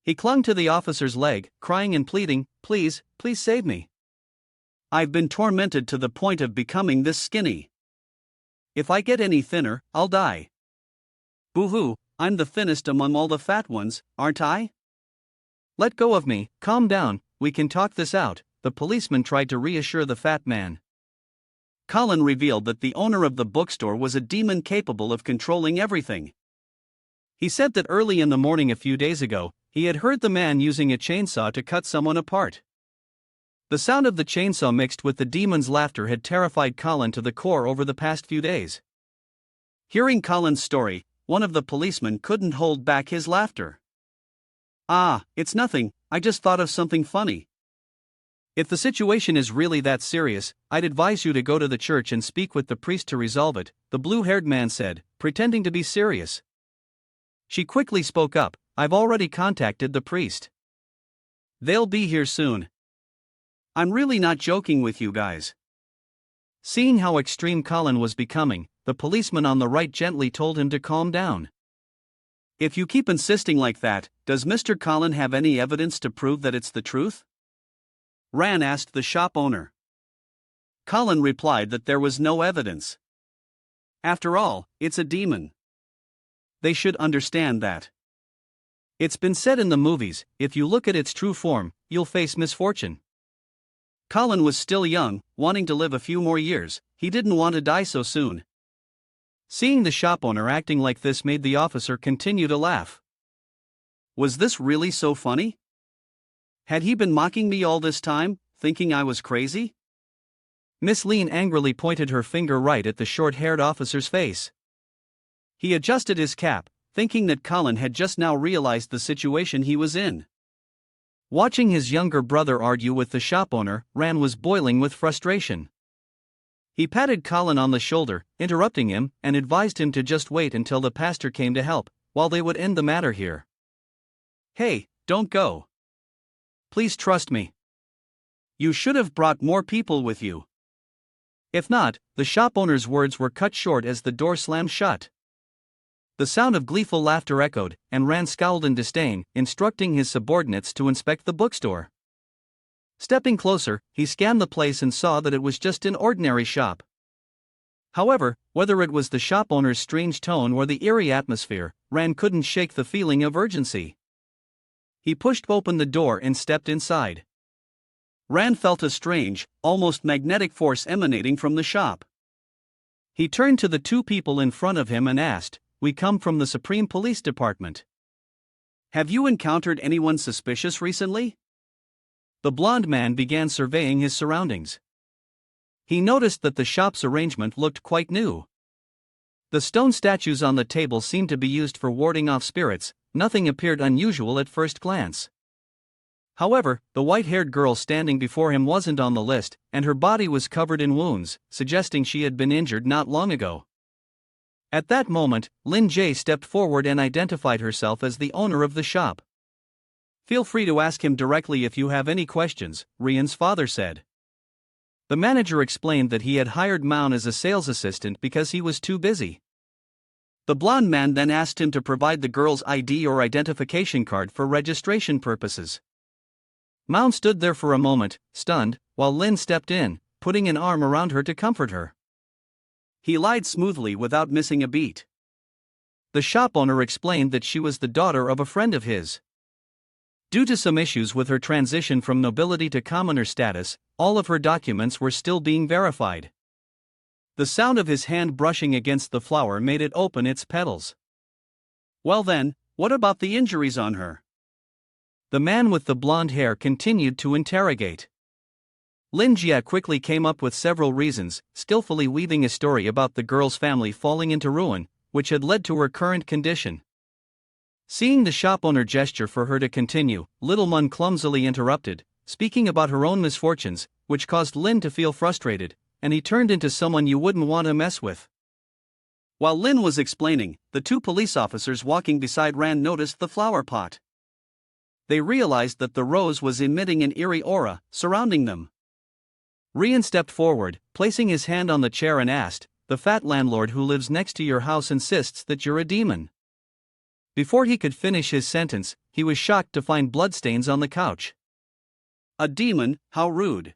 A: He clung to the officer's leg, crying and pleading, "Please, please save me. I've been tormented to the point of becoming this skinny. If I get any thinner, I'll die. Boo-hoo, I'm the thinnest among all the fat ones, aren't I? Let go of me, calm down, we can talk this out," the policeman tried to reassure the fat man. Colin revealed that the owner of the bookstore was a demon capable of controlling everything. He said that early in the morning a few days ago, he had heard the man using a chainsaw to cut someone apart. The sound of the chainsaw mixed with the demon's laughter had terrified Colin to the core over the past few days. Hearing Colin's story, one of the policemen couldn't hold back his laughter. "Ah, it's nothing, I just thought of something funny. If the situation is really that serious, I'd advise you to go to the church and speak with the priest to resolve it," the blue-haired man said, pretending to be serious. She quickly spoke up, "I've already contacted the priest. They'll be here soon. I'm really not joking with you guys." Seeing how extreme Colin was becoming, the policeman on the right gently told him to calm down. "If you keep insisting like that, does Mr. Colin have any evidence to prove that it's the truth?" Ran asked the shop owner. Colin replied that there was no evidence. After all, it's a demon. They should understand that. It's been said in the movies, if you look at its true form, you'll face misfortune. Colin was still young, wanting to live a few more years, he didn't want to die so soon. Seeing the shop owner acting like this made the officer continue to laugh. Was this really so funny? Had he been mocking me all this time, thinking I was crazy? Miss Lean angrily pointed her finger right at the short-haired officer's face. He adjusted his cap, thinking that Colin had just now realized the situation he was in. Watching his younger brother argue with the shop owner, Ran was boiling with frustration. He patted Colin on the shoulder, interrupting him, and advised him to just wait until the pastor came to help, while they would end the matter here. "Hey, don't go. Please trust me. You should have brought more people with you." If not, the shop owner's words were cut short as the door slammed shut. The sound of gleeful laughter echoed, and Ran scowled in disdain, instructing his subordinates to inspect the bookstore. Stepping closer, he scanned the place and saw that it was just an ordinary shop. However, whether it was the shop owner's strange tone or the eerie atmosphere, Ran couldn't shake the feeling of urgency. He pushed open the door and stepped inside. Ran felt a strange, almost magnetic force emanating from the shop. He turned to the two people in front of him and asked, "We come from the Supreme Police Department. Have you encountered anyone suspicious recently?" The blond man began surveying his surroundings. He noticed that the shop's arrangement looked quite new. The stone statues on the table seemed to be used for warding off spirits. Nothing appeared unusual at first glance. However, the white-haired girl standing before him wasn't on the list, and her body was covered in wounds, suggesting she had been injured not long ago. At that moment, Lin Jae stepped forward and identified herself as the owner of the shop. Feel free to ask him directly if you have any questions, Rian's father said. The manager explained that he had hired Maun as a sales assistant because he was too busy. The blonde man then asked him to provide the girl's ID or identification card for registration purposes. Maun stood there for a moment, stunned, while Lin stepped in, putting an arm around her to comfort her. He lied smoothly without missing a beat. The shop owner explained that she was the daughter of a friend of his. Due to some issues with her transition from nobility to commoner status, all of her documents were still being verified. The sound of his hand brushing against the flower made it open its petals. Well then, what about the injuries on her? The man with the blonde hair continued to interrogate. Lin Jia quickly came up with several reasons, skillfully weaving a story about the girl's family falling into ruin, which had led to her current condition. Seeing the shop owner gesture for her to continue, Little Mun clumsily interrupted, speaking about her own misfortunes, which caused Lin to feel frustrated, and he turned into someone you wouldn't want to mess with. While Lin was explaining, the two police officers walking beside Ran noticed the flower pot. They realized that the rose was emitting an eerie aura, surrounding them. Rian stepped forward, placing his hand on the chair and asked, "The fat landlord who lives next to your house insists that you're a demon." Before he could finish his sentence, he was shocked to find bloodstains on the couch. A demon, how rude.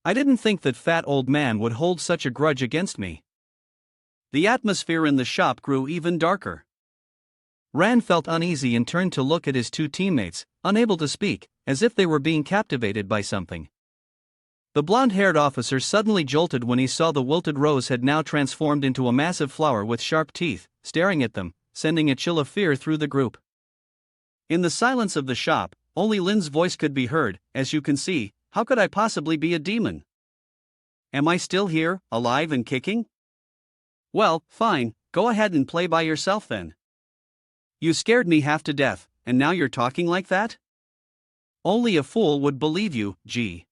A: I didn't think that fat old man would hold such a grudge against me. The atmosphere in the shop grew even darker. Ran felt uneasy and turned to look at his two teammates, unable to speak, as if they were being captivated by something. The blonde-haired officer suddenly jolted when he saw the wilted rose had now transformed into a massive flower with sharp teeth, staring at them, sending a chill of fear through the group. In the silence of the shop, only Lin's voice could be heard. "As you can see, how could I possibly be a demon? Am I still here, alive and kicking? Well, fine, go ahead and play by yourself then. You scared me half to death, and now you're talking like that? Only a fool would believe you, gee."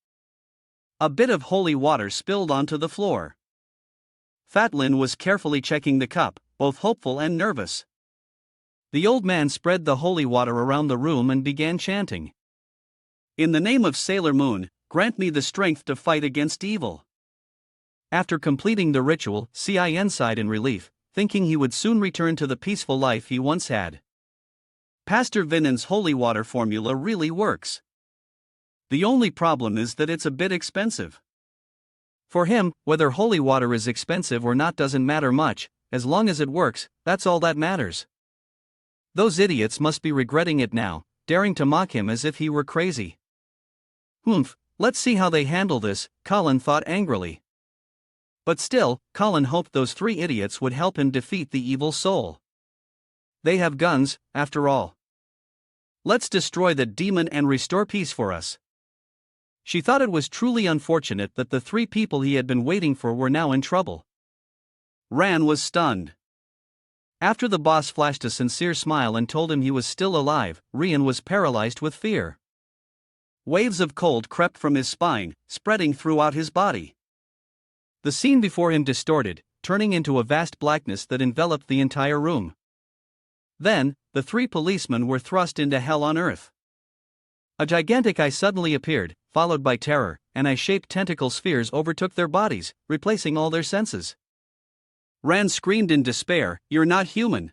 A: A bit of holy water spilled onto the floor. Fat Lin was carefully checking the cup, both hopeful and nervous. The old man spread the holy water around the room and began chanting. "In the name of Sailor Moon, grant me the strength to fight against evil." After completing the ritual, Cin sighed in relief, thinking he would soon return to the peaceful life he once had. Pastor Vinen's holy water formula really works. The only problem is that it's a bit expensive. For him, whether holy water is expensive or not doesn't matter much, as long as it works, that's all that matters. Those idiots must be regretting it now, daring to mock him as if he were crazy. Let's see how they handle this, Colin thought angrily. But still, Colin hoped those three idiots would help him defeat the evil soul. They have guns, after all. Let's destroy the demon and restore peace for us. She thought it was truly unfortunate that the three people he had been waiting for were now in trouble. Ran was stunned. After the boss flashed a sincere smile and told him he was still alive, Rian was paralyzed with fear. Waves of cold crept from his spine, spreading throughout his body. The scene before him distorted, turning into a vast blackness that enveloped the entire room. Then, the three policemen were thrust into hell on earth. A gigantic eye suddenly appeared, followed by terror, and eye-shaped tentacle spheres overtook their bodies, replacing all their senses. Ran screamed in despair, "You're not human.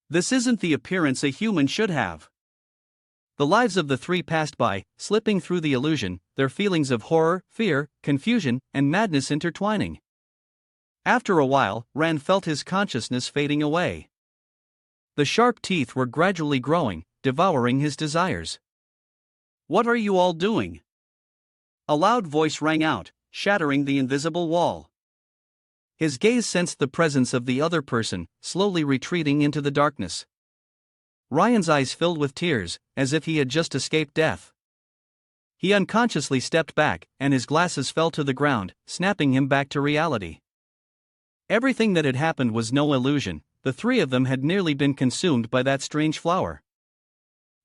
A: This isn't the appearance a human should have." The lives of the three passed by, slipping through the illusion, their feelings of horror, fear, confusion, and madness intertwining. After a while, Ran felt his consciousness fading away. The sharp teeth were gradually growing, devouring his desires. "What are you all doing?" A loud voice rang out, shattering the invisible wall. His gaze sensed the presence of the other person, slowly retreating into the darkness. Ryan's eyes filled with tears, as if he had just escaped death. He unconsciously stepped back, and his glasses fell to the ground, snapping him back to reality. Everything that had happened was no illusion. The three of them had nearly been consumed by that strange flower.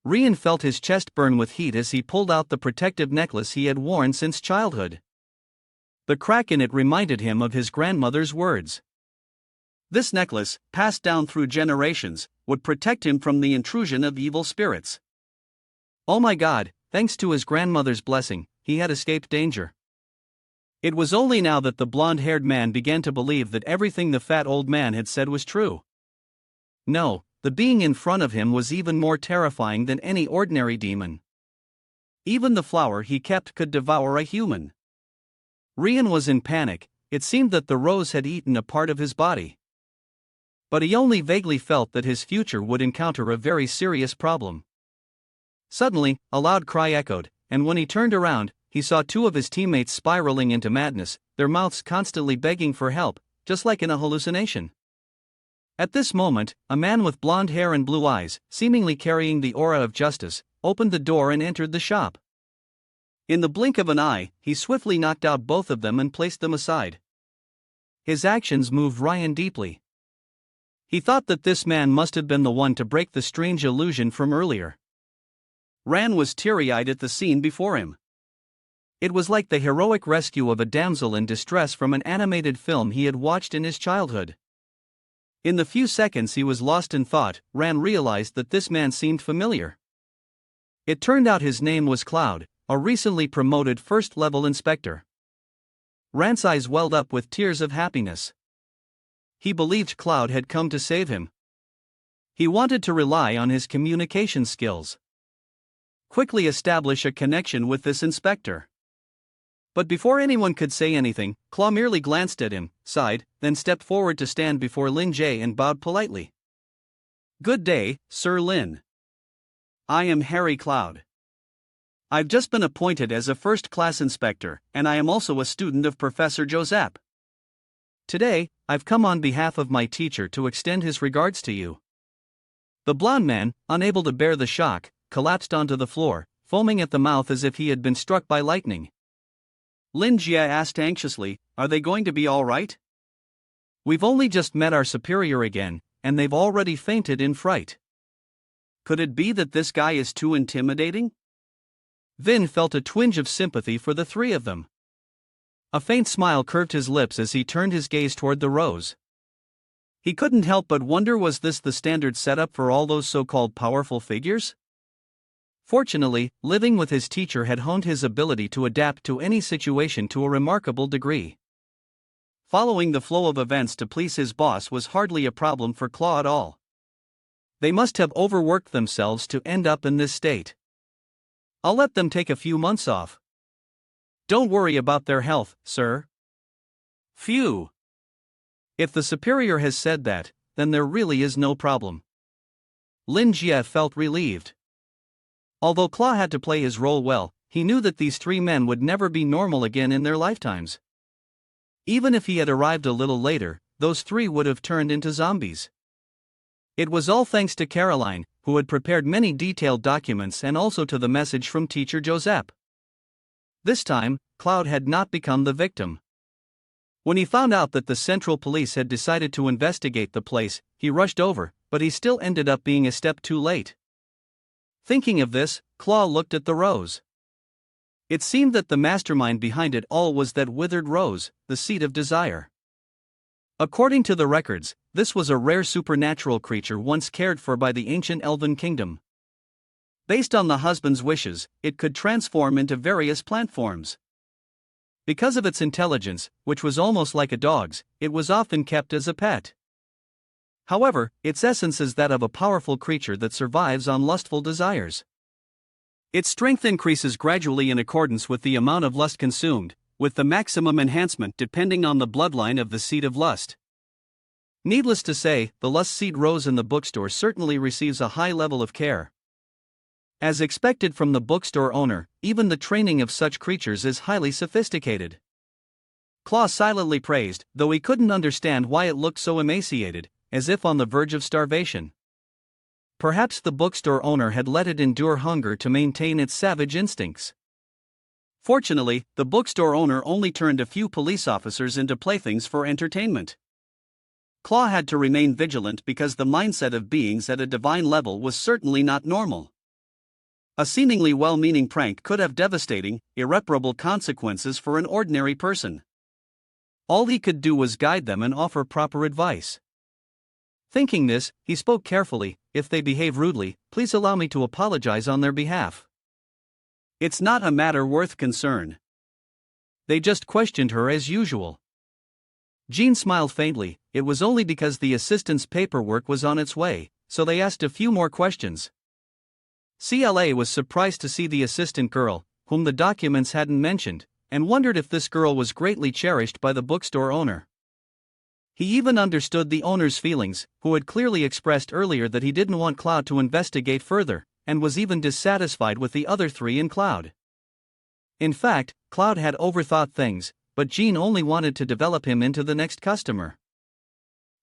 A: Rian felt his chest burn with heat as he pulled out the protective necklace he had worn since childhood. The crack in it reminded him of his grandmother's words.
B: This necklace, passed down through generations, would protect him from the intrusion of evil spirits.
A: Oh my God, thanks to his grandmother's blessing, he had escaped danger. It was only now that the blonde-haired man began to believe that everything the fat old man had said was true. No, the being in front of him was even more terrifying than any ordinary demon. Even the flower he kept could devour a human. Rian was in panic. It seemed that the rose had eaten a part of his body. But he only vaguely felt that his future would encounter a very serious problem. Suddenly, a loud cry echoed, and when he turned around, he saw two of his teammates spiraling into madness, their mouths constantly begging for help, just like in a hallucination. At this moment, a man with blonde hair and blue eyes, seemingly carrying the aura of justice, opened the door and entered the shop. In the blink of an eye, he swiftly knocked out both of them and placed them aside. His actions moved Ryan deeply. He thought that this man must have been the one to break the strange illusion from earlier. Ran was teary-eyed at the scene before him. It was like the heroic rescue of a damsel in distress from an animated film he had watched in his childhood. In the few seconds he was lost in thought, Ran realized that this man seemed familiar. It turned out his name was Cloud, a recently promoted first-level inspector. Ran's eyes welled up with tears of happiness. He believed Cloud had come to save him. He wanted to rely on his communication skills. Quickly establish a connection with this inspector. But before anyone could say anything, Claw merely glanced at him, sighed, then stepped forward to stand before Lin Jie and bowed politely. "Good day, Sir Lin. I am Harry Cloud. I've just been appointed as a first-class inspector, and I am also a student of Professor Joseph. Today, I've come on behalf of my teacher to extend his regards to you." The blond man, unable to bear the shock, collapsed onto the floor, foaming at the mouth as if he had been struck by lightning. Lin Jie asked anxiously, "Are they going to be all right?" "We've only just met our superior again, and they've already fainted in fright." Could it be that this guy is too intimidating? Vin felt a twinge of sympathy for the three of them. A faint smile curved his lips as he turned his gaze toward the rose. He couldn't help but wonder, was this the standard setup for all those so-called powerful figures? Fortunately, living with his teacher had honed his ability to adapt to any situation to a remarkable degree. Following the flow of events to please his boss was hardly a problem for Claw at all. They must have overworked themselves to end up in this state. "I'll let them take a few months off. Don't worry about their health, sir." Phew. If the superior has said that, then there really is no problem. Lin Jie felt relieved. Although Claw had to play his role well, he knew that these three men would never be normal again in their lifetimes. Even if he had arrived a little later, those three would have turned into zombies. It was all thanks to Caroline, who had prepared many detailed documents, and also to the message from teacher Joseph. This time, Cloud had not become the victim. When he found out that the Central Police had decided to investigate the place, he rushed over, but he still ended up being a step too late. Thinking of this, Claw looked at the rose. It seemed that the mastermind behind it all was that withered rose, the seed of desire. According to the records, this was a rare supernatural creature once cared for by the ancient elven kingdom. Based on the husband's wishes, it could transform into various plant forms. Because of its intelligence, which was almost like a dog's, it was often kept as a pet. However, its essence is that of a powerful creature that survives on lustful desires. Its strength increases gradually in accordance with the amount of lust consumed, with the maximum enhancement depending on the bloodline of the seed of lust. Needless to say, the lust seed rose in the bookstore certainly receives a high level of care. As expected from the bookstore owner, even the training of such creatures is highly sophisticated. Claw silently praised, though he couldn't understand why it looked so emaciated, as if on the verge of starvation. Perhaps the bookstore owner had let it endure hunger to maintain its savage instincts. Fortunately, the bookstore owner only turned a few police officers into playthings for entertainment. Claw had to remain vigilant because the mindset of beings at a divine level was certainly not normal. A seemingly well-meaning prank could have devastating, irreparable consequences for an ordinary person. All he could do was guide them and offer proper advice. Thinking this, he spoke carefully, "If they behave rudely, please allow me to apologize on their behalf.
B: It's not a matter worth concern."
A: They just questioned her as usual. Jean smiled faintly. It was only because the assistant's paperwork was on its way, so they asked a few more questions. CLA was surprised to see the assistant girl, whom the documents hadn't mentioned, and wondered if this girl was greatly cherished by the bookstore owner. He even understood the owner's feelings, who had clearly expressed earlier that he didn't want Cloud to investigate further, and was even dissatisfied with the other three in Cloud. In fact, Cloud had overthought things, but Jean only wanted to develop him into the next customer.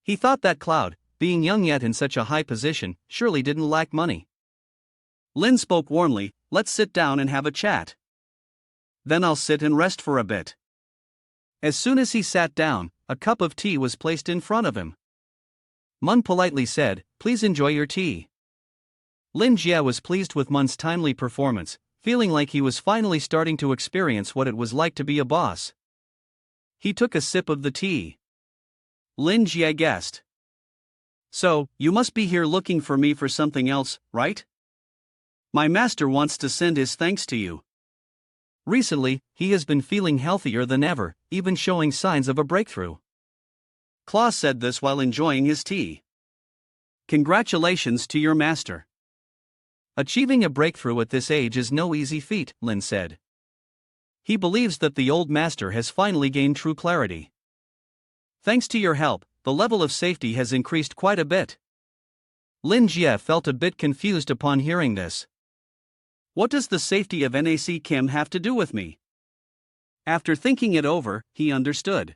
A: He thought that Cloud, being young yet in such a high position, surely didn't lack money.
B: Lin spoke warmly, "Let's sit down and have a chat. Then I'll sit and rest for a bit."
A: As soon as he sat down, a cup of tea was placed in front of him. Mun politely said, "Please enjoy your tea." Lin Jie was pleased with Mun's timely performance, feeling like he was finally starting to experience what it was like to be a boss. He took a sip of the tea.
B: Lin Jie guessed. "So, you must be here looking for me for something else, right? My master wants to send his thanks to you."
A: Recently, he has been feeling healthier than ever, even showing signs of a breakthrough.
B: Claus said this while enjoying his tea. "Congratulations to your master."
A: Achieving a breakthrough at this age is no easy feat, Lin said. He believes that the old master has finally gained true clarity. "Thanks to your help, the level of safety has increased quite a bit." Lin Jie felt a bit confused upon hearing this.
B: What does the safety of NAC Kim have to do with me? After thinking it over, he understood.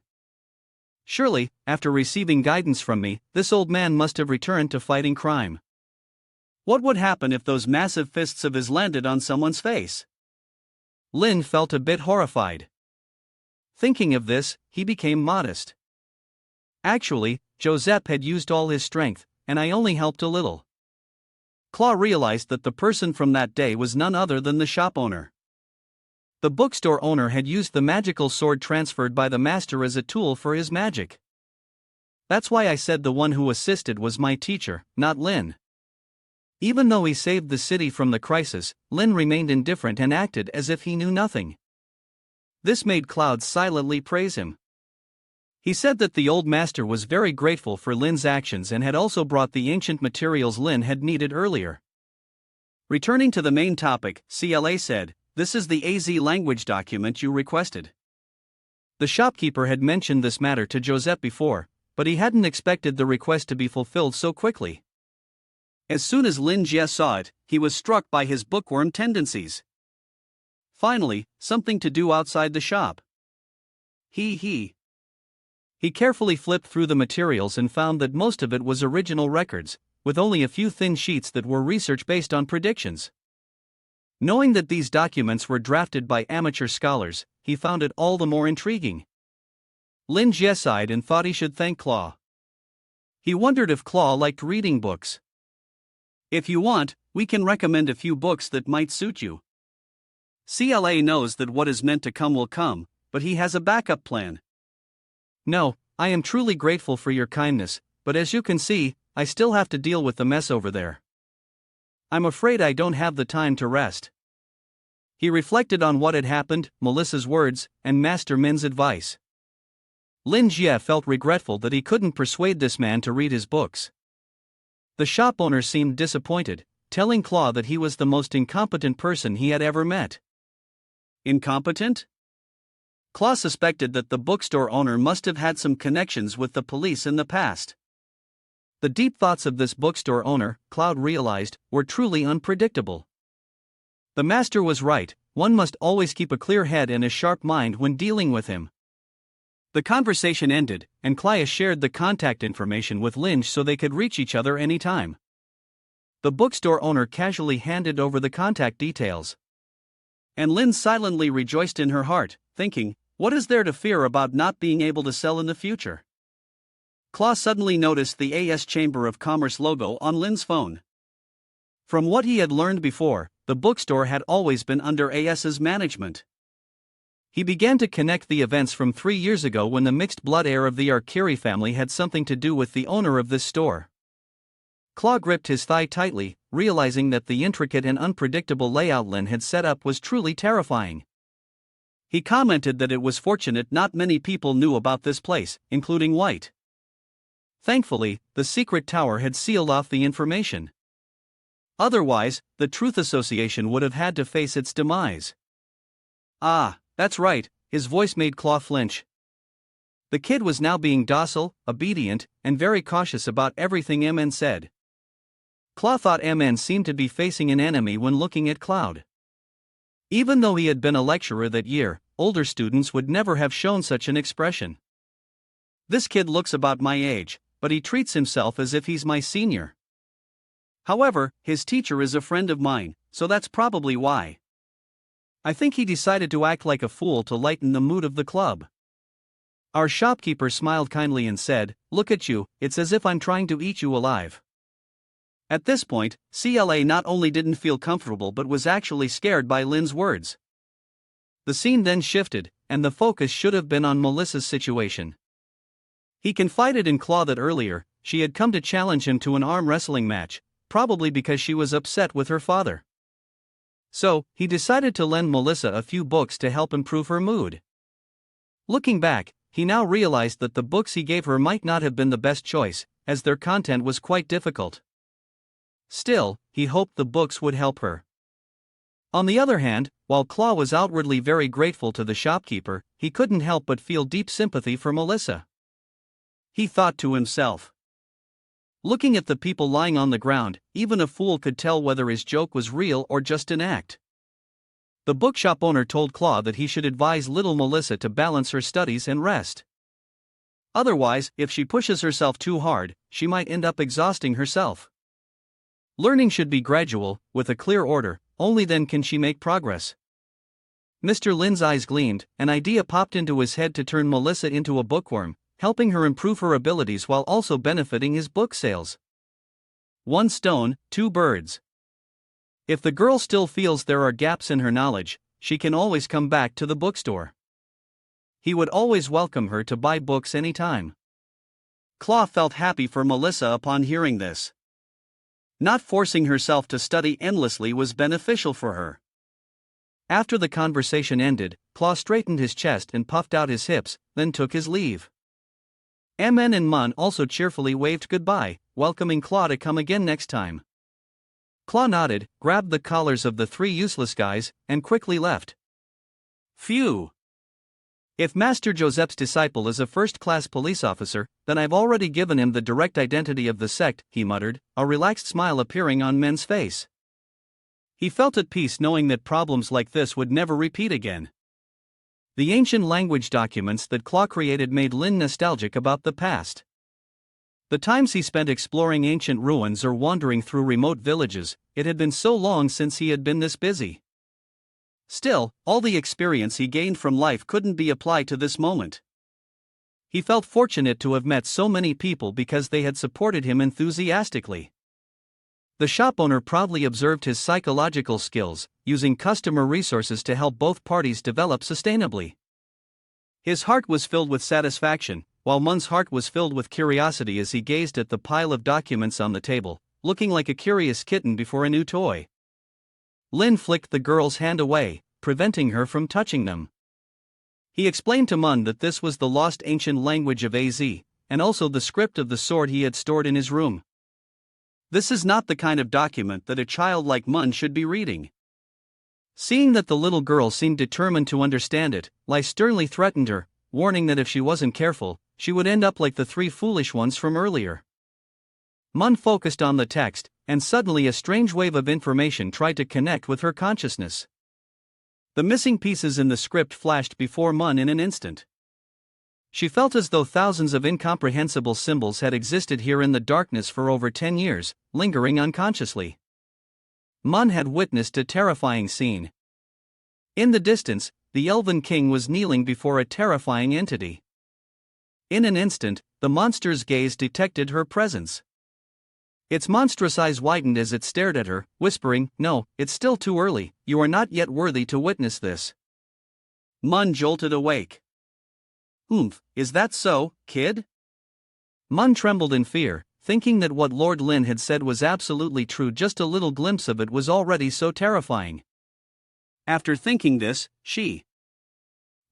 A: Surely, after receiving guidance from me, this old man must have returned to fighting crime.
B: What would happen if those massive fists of his landed on someone's face?
A: Lin felt a bit horrified. Thinking of this, he became modest. Actually, Joseph had used all his strength, and I only helped a little. Claw realized that the person from that day was none other than the shop owner. The bookstore owner had used the magical sword transferred by the master as a tool for his magic. That's why I said the one who assisted was my teacher, not Lin. Even though he saved the city from the crisis, Lin remained indifferent and acted as if he knew nothing. This made Cloud silently praise him. He said that the old master was very grateful for Lin's actions and had also brought the ancient materials Lin had needed earlier.
B: Returning to the main topic, CLA said, "This is the AZ language document you requested."
A: The shopkeeper had mentioned this matter to Joseph before, but he hadn't expected the request to be fulfilled so quickly.
B: As soon as Lin Jie saw it, he was struck by his bookworm tendencies. Finally, something to do outside the shop. He
A: carefully flipped through the materials and found that most of it was original records, with only a few thin sheets that were research based on predictions. Knowing that these documents were drafted by amateur scholars, he found it all the more intriguing. Lin Jie sighed and thought he should thank Claw. He wondered if Claw liked reading books.
B: "If you want, we can recommend a few books that might suit you. CLA knows that what is meant to come will come, but he has a backup plan."
A: "No, I am truly grateful for your kindness, but as you can see, I still have to deal with the mess over there. I'm afraid I don't have the time to rest." He reflected on what had happened, Melissa's words, and Master Min's advice. Lin Jie felt regretful that he couldn't persuade this man to read his books. The shop owner seemed disappointed, telling Claw that he was the most incompetent person he had ever met.
B: Incompetent? Claw suspected that the bookstore owner must have had some connections with the police in the past.
A: The deep thoughts of this bookstore owner, Cloud realized, were truly unpredictable. The master was right, one must always keep a clear head and a sharp mind when dealing with him. The conversation ended, and Klaya shared the contact information with Lynch so they could reach each other anytime. The bookstore owner casually handed over the contact details.
B: And Lynn silently rejoiced in her heart, thinking, what is there to fear about not being able to sell in the future? Claw suddenly noticed the AS Chamber of Commerce logo on Lynn's phone.
A: From what he had learned before, the bookstore had always been under AS's management. He began to connect the events from 3 years ago when the mixed blood heir of the Arkiri family had something to do with the owner of this store.
B: Claw gripped his thigh tightly, realizing that the intricate and unpredictable layout Lin had set up was truly terrifying. He commented that it was fortunate not many people knew about this place, including White. Thankfully, the secret tower had sealed off the information. Otherwise, the Truth Association would have had to face its demise. Ah, that's right, his voice made Claw flinch. The kid was now being docile, obedient, and very cautious about everything MN said. Claw thought MN seemed to be facing an enemy when looking at Cloud. Even though he had been a lecturer that year, older students would never have shown such an expression. This kid looks about my age, but he treats himself as if he's my senior. However, his teacher is a friend of mine, so that's probably why. I think he decided to act like a fool to lighten the mood of the club. Our shopkeeper smiled kindly and said, "Look at you, it's as if I'm trying to eat you alive." At this point, CLA not only didn't feel comfortable but was actually scared by Lin's words. The scene then shifted, and the focus should have been on Melissa's situation. He confided in Claw that earlier, she had come to challenge him to an arm wrestling match, probably because she was upset with her father. So, he decided to lend Melissa a few books to help improve her mood. Looking back, he now realized that the books he gave her might not have been the best choice, as their content was quite difficult. Still, he hoped the books would help her. On the other hand, while Claw was outwardly very grateful to the shopkeeper, he couldn't help but feel deep sympathy for Melissa. He thought to himself. Looking at the people lying on the ground, even a fool could tell whether his joke was real or just an act. The bookshop owner told Claw that he should advise little Melissa to balance her studies and rest. Otherwise, if she pushes herself too hard, she might end up exhausting herself. Learning should be gradual, with a clear order, only then can she make progress. Mr. Lin's eyes gleamed, an idea popped into his head to turn Melissa into a bookworm, helping her improve her abilities while also benefiting his book sales. One stone, two birds. If the girl still feels there are gaps in her knowledge, she can always come back to the bookstore. He would always welcome her to buy books anytime. Claw felt happy for Melissa upon hearing this. Not forcing herself to study endlessly was beneficial for her. After the conversation ended, Claw straightened his chest and puffed out his hips, then took his leave. MN and Mun also cheerfully waved goodbye, welcoming Claw to come again next time. Claw nodded, grabbed the collars of the three useless guys, and quickly left. Phew! If Master Joseph's disciple is a first-class police officer, then I've already given him the direct identity of the sect, he muttered, a relaxed smile appearing on Men's face. He felt at peace knowing that problems like this would never repeat again. The ancient language documents that Claw created made Lin nostalgic about the past. The times he spent exploring ancient ruins or wandering through remote villages, it had been so long since he had been this busy. Still, all the experience he gained from life couldn't be applied to this moment. He felt fortunate to have met so many people because they had supported him enthusiastically. The shop owner proudly observed his psychological skills, using customer resources to help both parties develop sustainably. His heart was filled with satisfaction, while Mun's heart was filled with curiosity as he gazed at the pile of documents on the table, looking like a curious kitten before a new toy. Lin flicked the girl's hand away, preventing her from touching them. He explained to Mun that this was the lost ancient language of AZ, and also the script of the sword he had stored in his room. This is not the kind of document that a child like Mun should be reading. Seeing that the little girl seemed determined to understand it, Lai sternly threatened her, warning that if she wasn't careful, she would end up like the three foolish ones from earlier. Mun focused on the text, and suddenly a strange wave of information tried to connect with her consciousness. The missing pieces in the script flashed before Mun in an instant. She felt as though thousands of incomprehensible symbols had existed here in the darkness for over 10 years, lingering unconsciously. Mun had witnessed a terrifying scene. In the distance, the Elven King was kneeling before a terrifying entity. In an instant, the monster's gaze detected her presence. Its monstrous eyes widened as it stared at her, whispering, "No, it's still too early, you are not yet worthy to witness this." Mun jolted awake. "Is that so, kid?" Mun trembled in fear,
A: thinking that what Lord Lin had said was absolutely true. Just a little glimpse of it was already so terrifying. After thinking this, the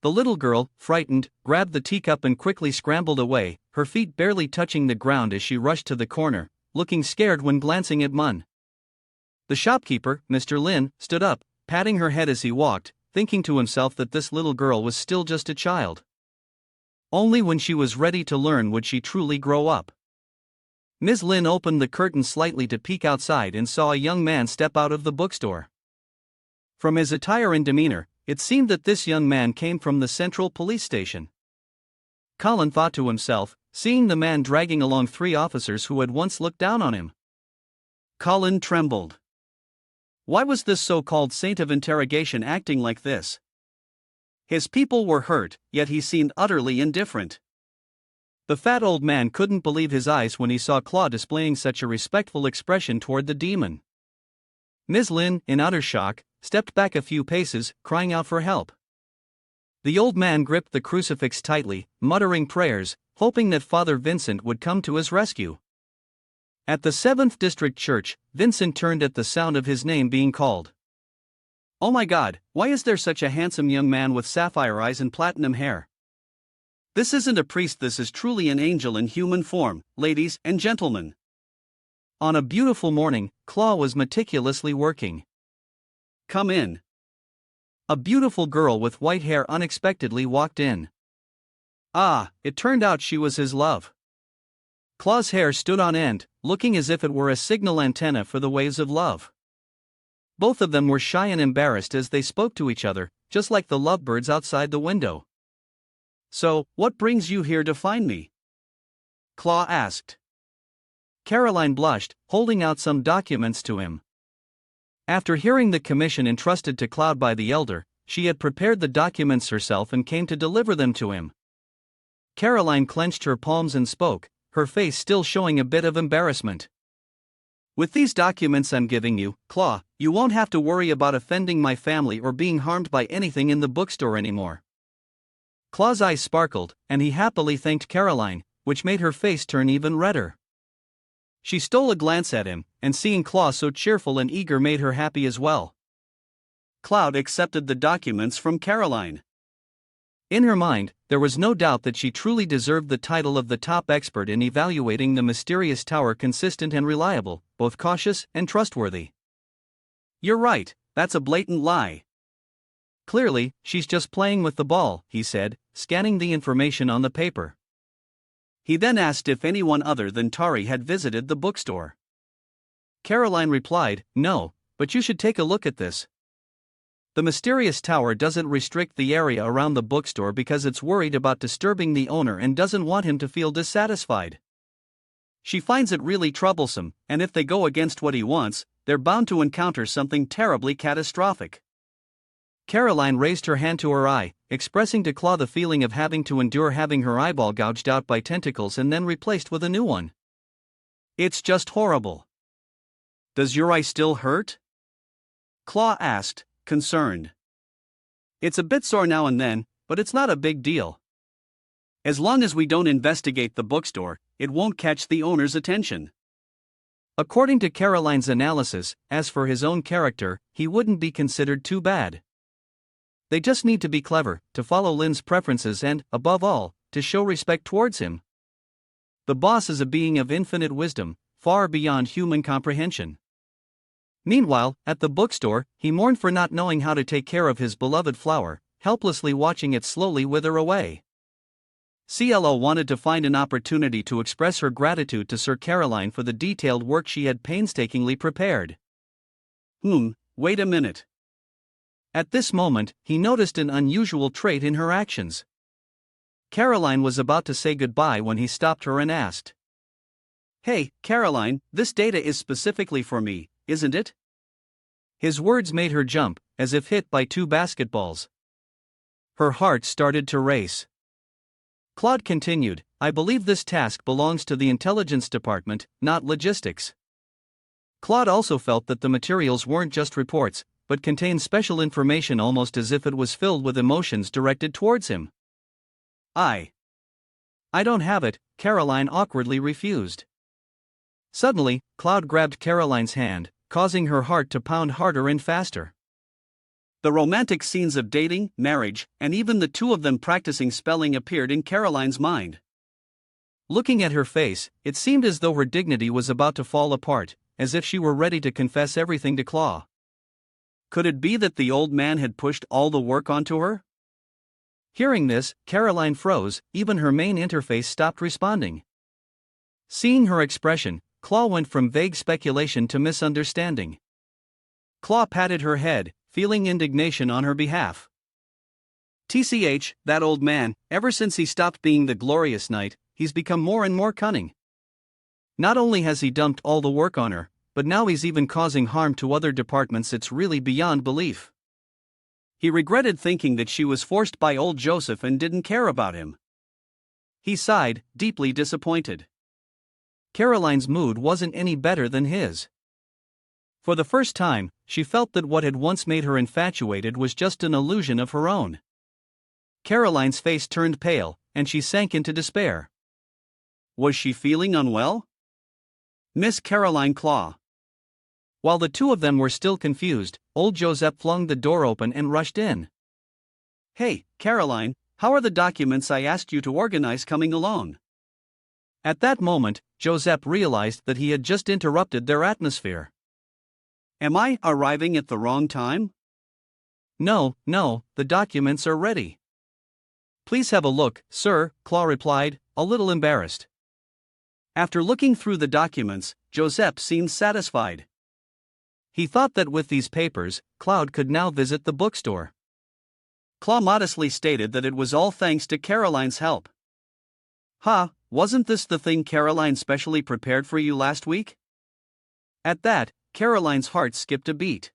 A: little girl, frightened, grabbed the teacup and quickly scrambled away, her feet barely touching the ground as she rushed to the corner, looking scared when glancing at Mun. The shopkeeper, Mr. Lin, stood up, patting her head as he walked, thinking to himself that this little girl was still just a child. Only when she was ready to learn would she truly grow up. Ms. Lin opened the curtain slightly to peek outside and saw a young man step out of the bookstore. From his attire and demeanor, it seemed that this young man came from the central police station. Colin thought to himself, seeing the man dragging along 3 officers who had once looked down on him. Colin trembled. Why was this so-called saint of interrogation acting like this? His people were hurt, yet he seemed utterly indifferent. The fat old man couldn't believe his eyes when he saw Claw displaying such a respectful expression toward the demon. Ms. Lin, in utter shock, stepped back a few paces, crying out for help. The old man gripped the crucifix tightly, muttering prayers, hoping that Father Vincent would come to his rescue. At the 7th District Church, Vincent turned at the sound of his name being called. Oh my God, why is there such a handsome young man with sapphire eyes and platinum hair? This isn't a priest, this is truly an angel in human form, ladies and gentlemen. On a beautiful morning, Claw was meticulously working. Come in. A beautiful girl with white hair unexpectedly walked in. Ah, it turned out she was his love. Claw's hair stood on end, looking as if it were a signal antenna for the waves of love. Both of them were shy and embarrassed as they spoke to each other, just like the lovebirds outside the window. So, what brings you here to find me? Claw asked. Caroline blushed, holding out some documents to him. After hearing the commission entrusted to Cloud by the elder, she had prepared the documents herself and came to deliver them to him. Caroline clenched her palms and spoke, her face still showing a bit of embarrassment. With these documents I'm giving you, Claw, you won't have to worry about offending my family or being harmed by anything in the bookstore anymore. Claw's eyes sparkled, and he happily thanked Caroline, which made her face turn even redder. She stole a glance at him, and seeing Claw so cheerful and eager made her happy as well. Cloud accepted the documents from Caroline. In her mind, there was no doubt that she truly deserved the title of the top expert in evaluating the mysterious tower, consistent and reliable, both cautious and trustworthy. You're right, that's a blatant lie. Clearly, she's just playing with the ball, he said, scanning the information on the paper. He then asked if anyone other than Tari had visited the bookstore. Caroline replied, no, but you should take a look at this. The mysterious tower doesn't restrict the area around the bookstore because it's worried about disturbing the owner and doesn't want him to feel dissatisfied. She finds it really troublesome, and if they go against what he wants, they're bound to encounter something terribly catastrophic. Caroline raised her hand to her eye, expressing to Claw the feeling of having to endure having her eyeball gouged out by tentacles and then replaced with a new one. It's just horrible. Does your eye still hurt? Claw asked, concerned. It's a bit sore now and then, but it's not a big deal. As long as we don't investigate the bookstore, it won't catch the owner's attention. According to Caroline's analysis, as for his own character, he wouldn't be considered too bad. They just need to be clever, to follow Lin's preferences and, above all, to show respect towards him. The boss is a being of infinite wisdom, far beyond human comprehension. Meanwhile, at the bookstore, he mourned for not knowing how to take care of his beloved flower, helplessly watching it slowly wither away. CLO wanted to find an opportunity to express her gratitude to Sir Caroline for the detailed work she had painstakingly prepared. Wait a minute. At this moment, he noticed an unusual trait in her actions. Caroline was about to say goodbye when he stopped her and asked. Hey, Caroline, this data is specifically for me, isn't it? His words made her jump, as if hit by 2 basketballs. Her heart started to race. Claude continued, I believe this task belongs to the intelligence department, not logistics. Claude also felt that the materials weren't just reports, but contained special information, almost as if it was filled with emotions directed towards him. I don't have it, Caroline awkwardly refused. Suddenly, Cloud grabbed Caroline's hand, causing her heart to pound harder and faster. The romantic scenes of dating, marriage, and even the two of them practicing spelling appeared in Caroline's mind. Looking at her face, it seemed as though her dignity was about to fall apart, as if she were ready to confess everything to Claw. Could it be that the old man had pushed all the work onto her? Hearing this, Caroline froze, even her main interface stopped responding. Seeing her expression, Claw went from vague speculation to misunderstanding. Claw patted her head, feeling indignation on her behalf. TCH, that old man, ever since he stopped being the glorious knight, he's become more and more cunning. Not only has he dumped all the work on her, but now he's even causing harm to other departments. It's really beyond belief. He regretted thinking that she was forced by old Joseph and didn't care about him. He sighed, deeply disappointed. Caroline's mood wasn't any better than his. For the first time, she felt that what had once made her infatuated was just an illusion of her own. Caroline's face turned pale, and she sank into despair. Was she feeling unwell? Miss Caroline Claw. While the two of them were still confused, old Joseph flung the door open and rushed in. Hey, Caroline, how are the documents I asked you to organize coming along? At that moment, Joseph realized that he had just interrupted their atmosphere. Am I arriving at the wrong time? No, the documents are ready. Please have a look, sir, Claw replied, a little embarrassed. After looking through the documents, Joseph seemed satisfied. He thought that with these papers, Cloud could now visit the bookstore. Claw modestly stated that it was all thanks to Caroline's help. Wasn't this the thing Caroline specially prepared for you last week? At that, Caroline's heart skipped a beat.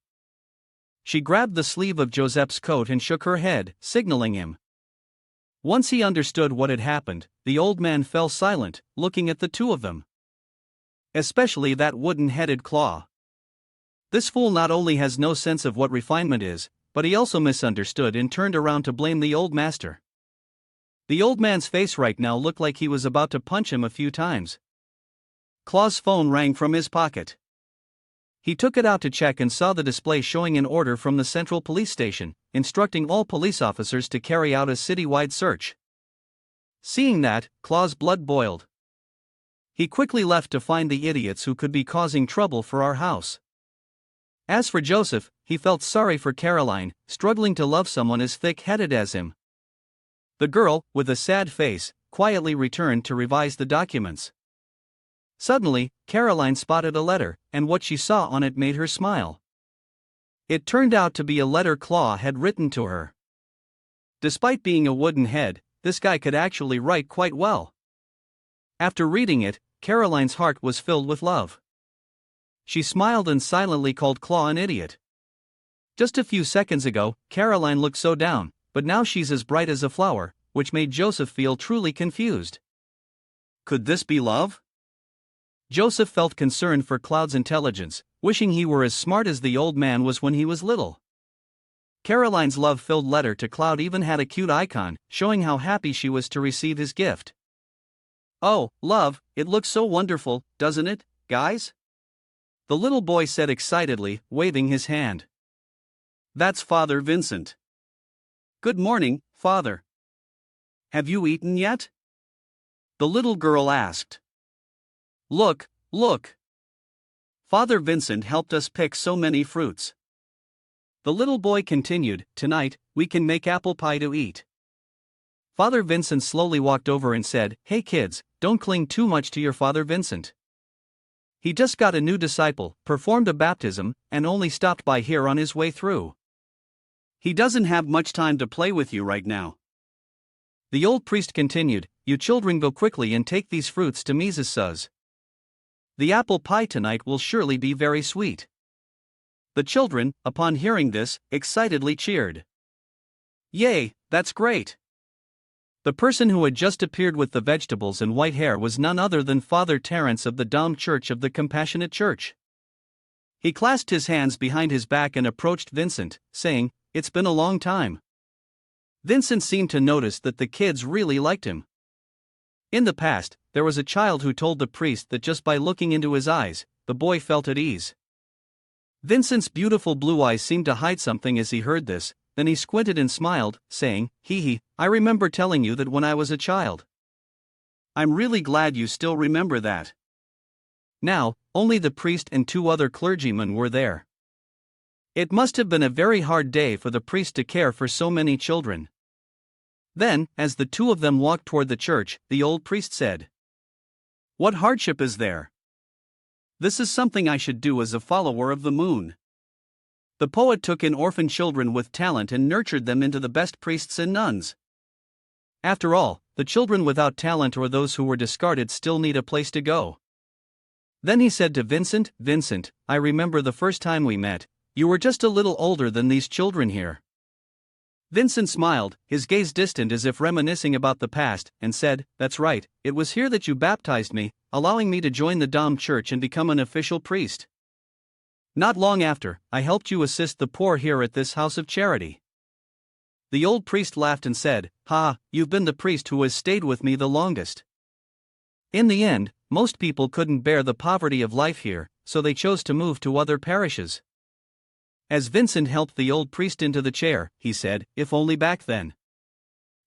A: She grabbed the sleeve of Joseph's coat and shook her head, signaling him. Once he understood what had happened, the old man fell silent, looking at the two of them. Especially that wooden-headed Claw. This fool not only has no sense of what refinement is, but he also misunderstood and turned around to blame the old master. The old man's face right now looked like he was about to punch him a few times. Claw's phone rang from his pocket. He took it out to check and saw the display showing an order from the Central Police Station, instructing all police officers to carry out a citywide search. Seeing that, Claw's blood boiled. He quickly left to find the idiots who could be causing trouble for our house. As for Joseph, he felt sorry for Caroline, struggling to love someone as thick-headed as him. The girl, with a sad face, quietly returned to revise the documents. Suddenly, Caroline spotted a letter, and what she saw on it made her smile. It turned out to be a letter Claw had written to her. Despite being a wooden head, this guy could actually write quite well. After reading it, Caroline's heart was filled with love. She smiled and silently called Claw an idiot. Just a few seconds ago, Caroline looked so down, but now she's as bright as a flower, which made Joseph feel truly confused. Could this be love? Joseph felt concerned for Cloud's intelligence, wishing he were as smart as the old man was when he was little. Caroline's love-filled letter to Cloud even had a cute icon, showing how happy she was to receive his gift. Oh, love, it looks so wonderful, doesn't it, guys? The little boy said excitedly, waving his hand. That's Father Vincent. Good morning, Father. Have you eaten yet? The little girl asked. Look. Father Vincent helped us pick so many fruits. The little boy continued, tonight, we can make apple pie to eat. Father Vincent slowly walked over and said, Hey kids, don't cling too much to your Father Vincent. He just got a new disciple, performed a baptism, and only stopped by here on his way through. He doesn't have much time to play with you right now. The old priest continued, You children go quickly and take these fruits to Mrs. Suz. The apple pie tonight will surely be very sweet. The children, upon hearing this, excitedly cheered. Yay, that's great! The person who had just appeared with the vegetables and white hair was none other than Father Terence of the Dom Church of the Compassionate Church. He clasped his hands behind his back and approached Vincent, saying, It's been a long time. Vincent seemed to notice that the kids really liked him. In the past, there was a child who told the priest that just by looking into his eyes, the boy felt at ease. Vincent's beautiful blue eyes seemed to hide something as he heard this, then he squinted and smiled, saying, "Hee hee, I remember telling you that when I was a child." "I'm really glad you still remember that." Now, only the priest and two other clergymen were there. It must have been a very hard day for the priest to care for so many children. Then, as the two of them walked toward the church, the old priest said, "What hardship is there? This is something I should do as a follower of the moon." The poet took in orphan children with talent and nurtured them into the best priests and nuns. After all, the children without talent or those who were discarded still need a place to go. Then he said to Vincent, "Vincent, I remember the first time we met, you were just a little older than these children here." Vincent smiled, his gaze distant as if reminiscing about the past, and said, "That's right, it was here that you baptized me, allowing me to join the Dom Church and become an official priest. Not long after, I helped you assist the poor here at this house of charity." The old priest laughed and said, "Ha, you've been the priest who has stayed with me the longest." In the end, most people couldn't bear the poverty of life here, so they chose to move to other parishes. As Vincent helped the old priest into the chair, he said, "If only back then.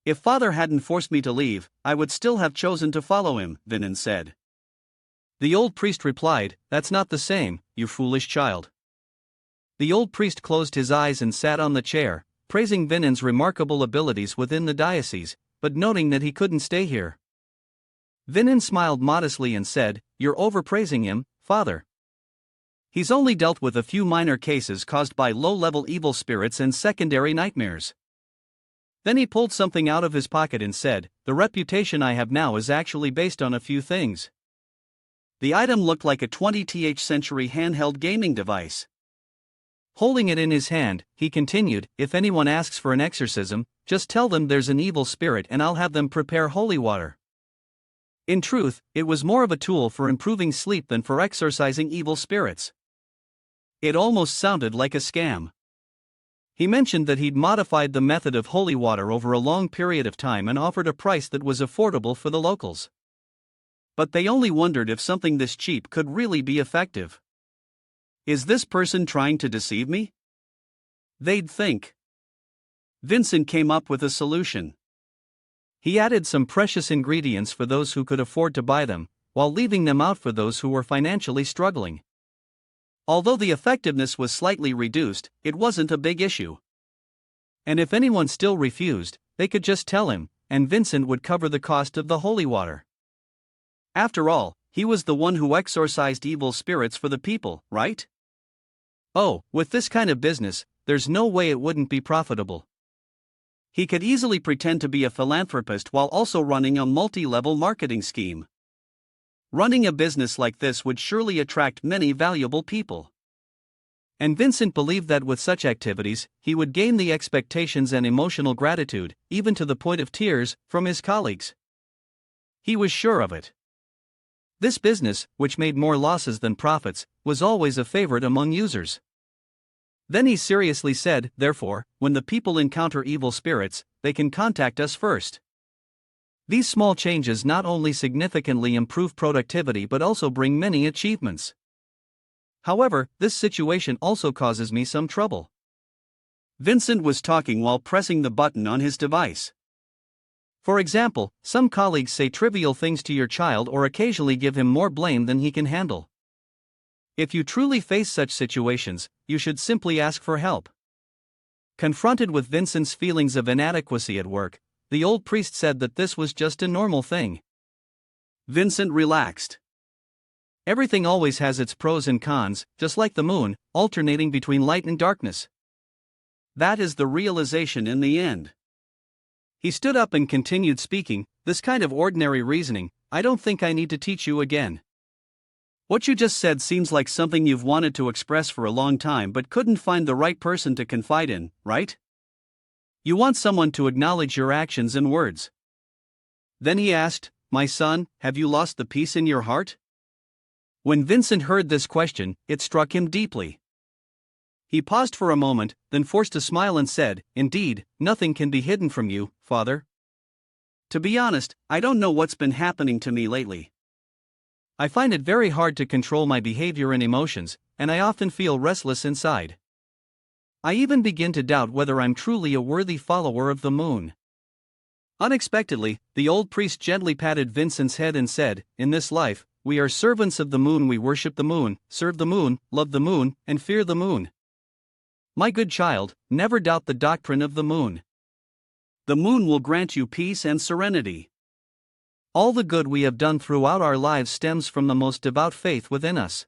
A: If Father hadn't forced me to leave, I would still have chosen to follow him," Vincent said. The old priest replied, "That's not the same, you foolish child." The old priest closed his eyes and sat on the chair, praising Vincent's remarkable abilities within the diocese, but noting that he couldn't stay here. Vincent smiled modestly and said, "You're overpraising him, Father. He's only dealt with a few minor cases caused by low-level evil spirits and secondary nightmares." Then he pulled something out of his pocket and said, "The reputation I have now is actually based on a few things." The item looked like a 20th century handheld gaming device. Holding it in his hand, he continued, "If anyone asks for an exorcism, just tell them there's an evil spirit and I'll have them prepare holy water." In truth, it was more of a tool for improving sleep than for exorcising evil spirits. It almost sounded like a scam. He mentioned that he'd modified the method of holy water over a long period of time and offered a price that was affordable for the locals. But they only wondered if something this cheap could really be effective. Is this person trying to deceive me? They'd think. Vincent came up with a solution. He added some precious ingredients for those who could afford to buy them, while leaving them out for those who were financially struggling. Although the effectiveness was slightly reduced, it wasn't a big issue. And if anyone still refused, they could just tell him, and Vincent would cover the cost of the holy water. After all, he was the one who exorcised evil spirits for the people, right? Oh, with this kind of business, there's no way it wouldn't be profitable. He could easily pretend to be a philanthropist while also running a multi-level marketing scheme. Running a business like this would surely attract many valuable people. And Vincent believed that with such activities, he would gain the expectations and emotional gratitude, even to the point of tears, from his colleagues. He was sure of it. This business, which made more losses than profits, was always a favorite among users. Then he seriously said, "Therefore, when the people encounter evil spirits, they can contact us first." These small changes not only significantly improve productivity but also bring many achievements. However, this situation also causes me some trouble. Vincent was talking while pressing the button on his device. For example, some colleagues say trivial things to your child or occasionally give him more blame than he can handle. If you truly face such situations, you should simply ask for help. Confronted with Vincent's feelings of inadequacy at work, the old priest said that this was just a normal thing. Vincent relaxed. Everything always has its pros and cons, just like the moon, alternating between light and darkness. That is the realization in the end. He stood up and continued speaking, "This kind of ordinary reasoning, I don't think I need to teach you again. What you just said seems like something you've wanted to express for a long time but couldn't find the right person to confide in, right? You want someone to acknowledge your actions and words." Then he asked, "My son, have you lost the peace in your heart?" When Vincent heard this question, it struck him deeply. He paused for a moment, then forced a smile and said, "Indeed, nothing can be hidden from you, Father."
B: To be honest, I don't know what's been happening to me lately.
A: I find it very hard to control my behavior and emotions, and I often feel restless inside. I even begin to doubt whether I'm truly a worthy follower of the moon." Unexpectedly, the old priest gently patted Vincent's head and said, "In this life, we are servants of the moon. We worship the moon, serve the moon, love the moon, and fear the moon. My good child, never doubt the doctrine of the moon.
B: The moon will grant you peace and serenity.
A: All the good we have done throughout our lives stems from the most devout faith within us.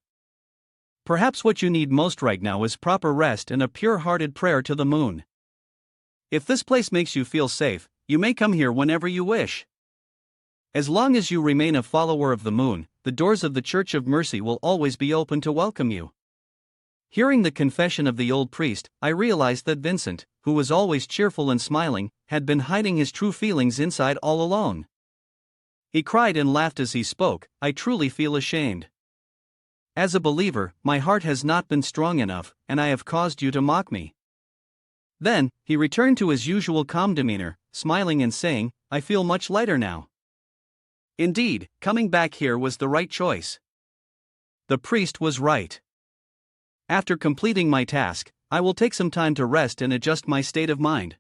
A: Perhaps what you need most right now is proper rest and a pure-hearted prayer to the moon. If this place makes you feel safe, you may come here whenever you wish. As long as you remain a follower of the moon, the doors of the Church of Mercy will always be open to welcome you." Hearing the confession of the old priest, I realized that Vincent, who was always cheerful and smiling, had been hiding his true feelings inside all along. He cried and laughed as he spoke. "I truly feel ashamed. As a believer, my heart has not been strong enough, and I have caused you to mock me." Then, he returned to his usual calm demeanor, smiling and saying, "I feel much lighter now."
B: Indeed, coming back here was the right choice.
A: The priest was right. After completing my task, I will take some time to rest and adjust my state of mind.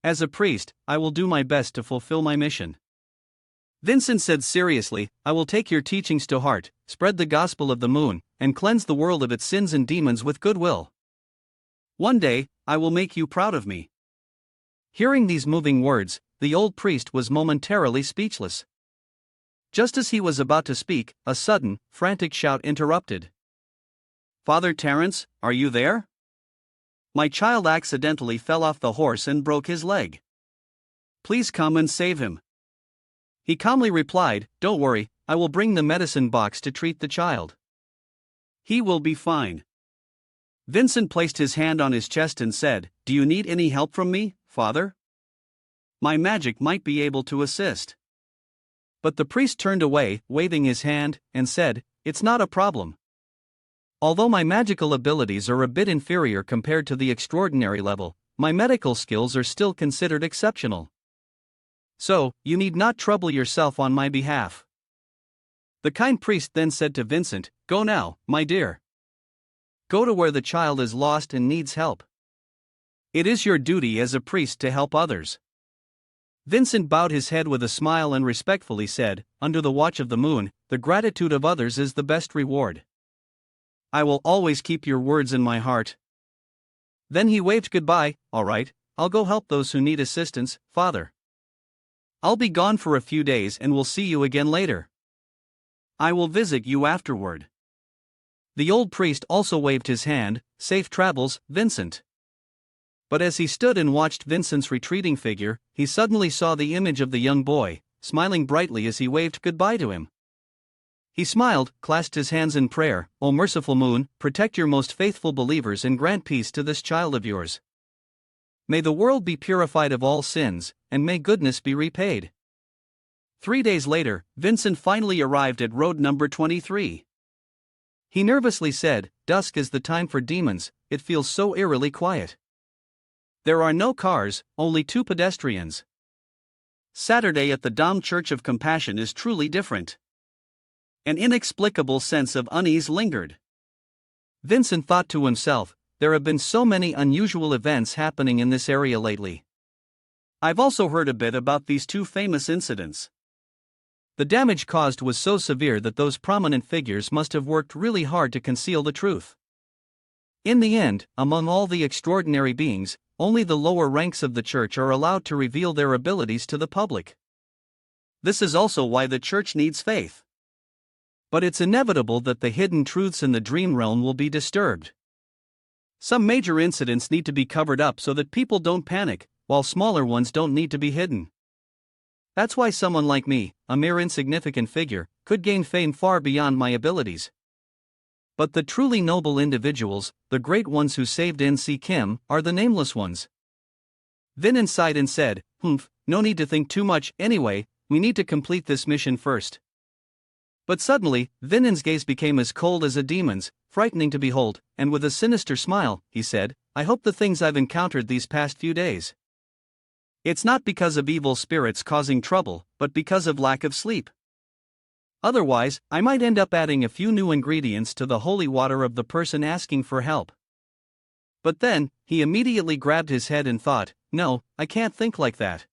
A: As a priest, I will do my best to fulfill my mission. Vincent said seriously, "I will take your teachings to heart, spread the gospel of the moon, and cleanse the world of its sins and demons with goodwill. One day, I will make you proud of me." Hearing these moving words, the old priest was momentarily speechless. Just as he was about to speak, a sudden, frantic shout interrupted.
B: "Father Terence, are you there? My child accidentally fell off the horse and broke his leg. Please come and save him."
A: He calmly replied, "Don't worry, I will bring the medicine box to treat the child.
B: He will be fine." Vincent placed his hand on his chest and said, "Do you need any help from me, Father? My magic might be able to assist."
A: But the priest turned away, waving his hand, and said, "It's not a problem. Although my magical abilities are a bit inferior compared to the extraordinary level, my medical skills are still considered exceptional. So, you need not trouble yourself on my behalf." The kind priest then said to Vincent, "Go now, my dear. Go to where the child is lost and needs help. It is your duty as a priest to help others." Vincent bowed his head with a smile and respectfully said, "Under the watch of the moon, the gratitude of others is the best reward. I will always keep your words in my heart." Then he waved goodbye. "All right, I'll go help those who need assistance, Father. I'll be gone for a few days and will see you again later.
B: I will visit you afterward."
A: The old priest also waved his hand. "Safe travels, Vincent." But as he stood and watched Vincent's retreating figure, he suddenly saw the image of the young boy, smiling brightly as he waved goodbye to him. He smiled, clasped his hands in prayer. "O merciful moon, protect your most faithful believers and grant peace to this child of yours. May the world be purified of all sins, and may goodness be repaid." 3 days later, Vincent finally arrived at road number 23. He nervously said, "Dusk is the time for demons, it feels so eerily quiet. There are no cars, only 2 pedestrians.
B: Saturday at the Dom Church of Compassion is truly different." An inexplicable sense of unease lingered.
A: Vincent thought to himself, "There have been so many unusual events happening in this area lately.
B: I've also heard a bit about these 2 famous incidents.
A: The damage caused was so severe that those prominent figures must have worked really hard to conceal the truth. In the end, among all the extraordinary beings, only the lower ranks of the church are allowed to reveal their abilities to the public.
B: This is also why the church needs faith.
A: But it's inevitable that the hidden truths in the dream realm will be disturbed. Some major incidents need to be covered up so that people don't panic, while smaller ones don't need to be hidden. That's why someone like me, a mere insignificant figure, could gain fame far beyond my abilities. But the truly noble individuals, the great ones who saved N.C. Kim, are the nameless ones." Vin sighed and said, No need to think too much. Anyway, we need to complete this mission first." But suddenly, Vinen's gaze became as cold as a demon's, frightening to behold, and with a sinister smile, he said, "I hope the things I've encountered these past few days
B: It's not because of evil spirits causing trouble, but because of lack of sleep. Otherwise, I might end up adding a few new ingredients to the holy water of the person asking for help. But then, he immediately grabbed his head and thought, no, I can't think like that.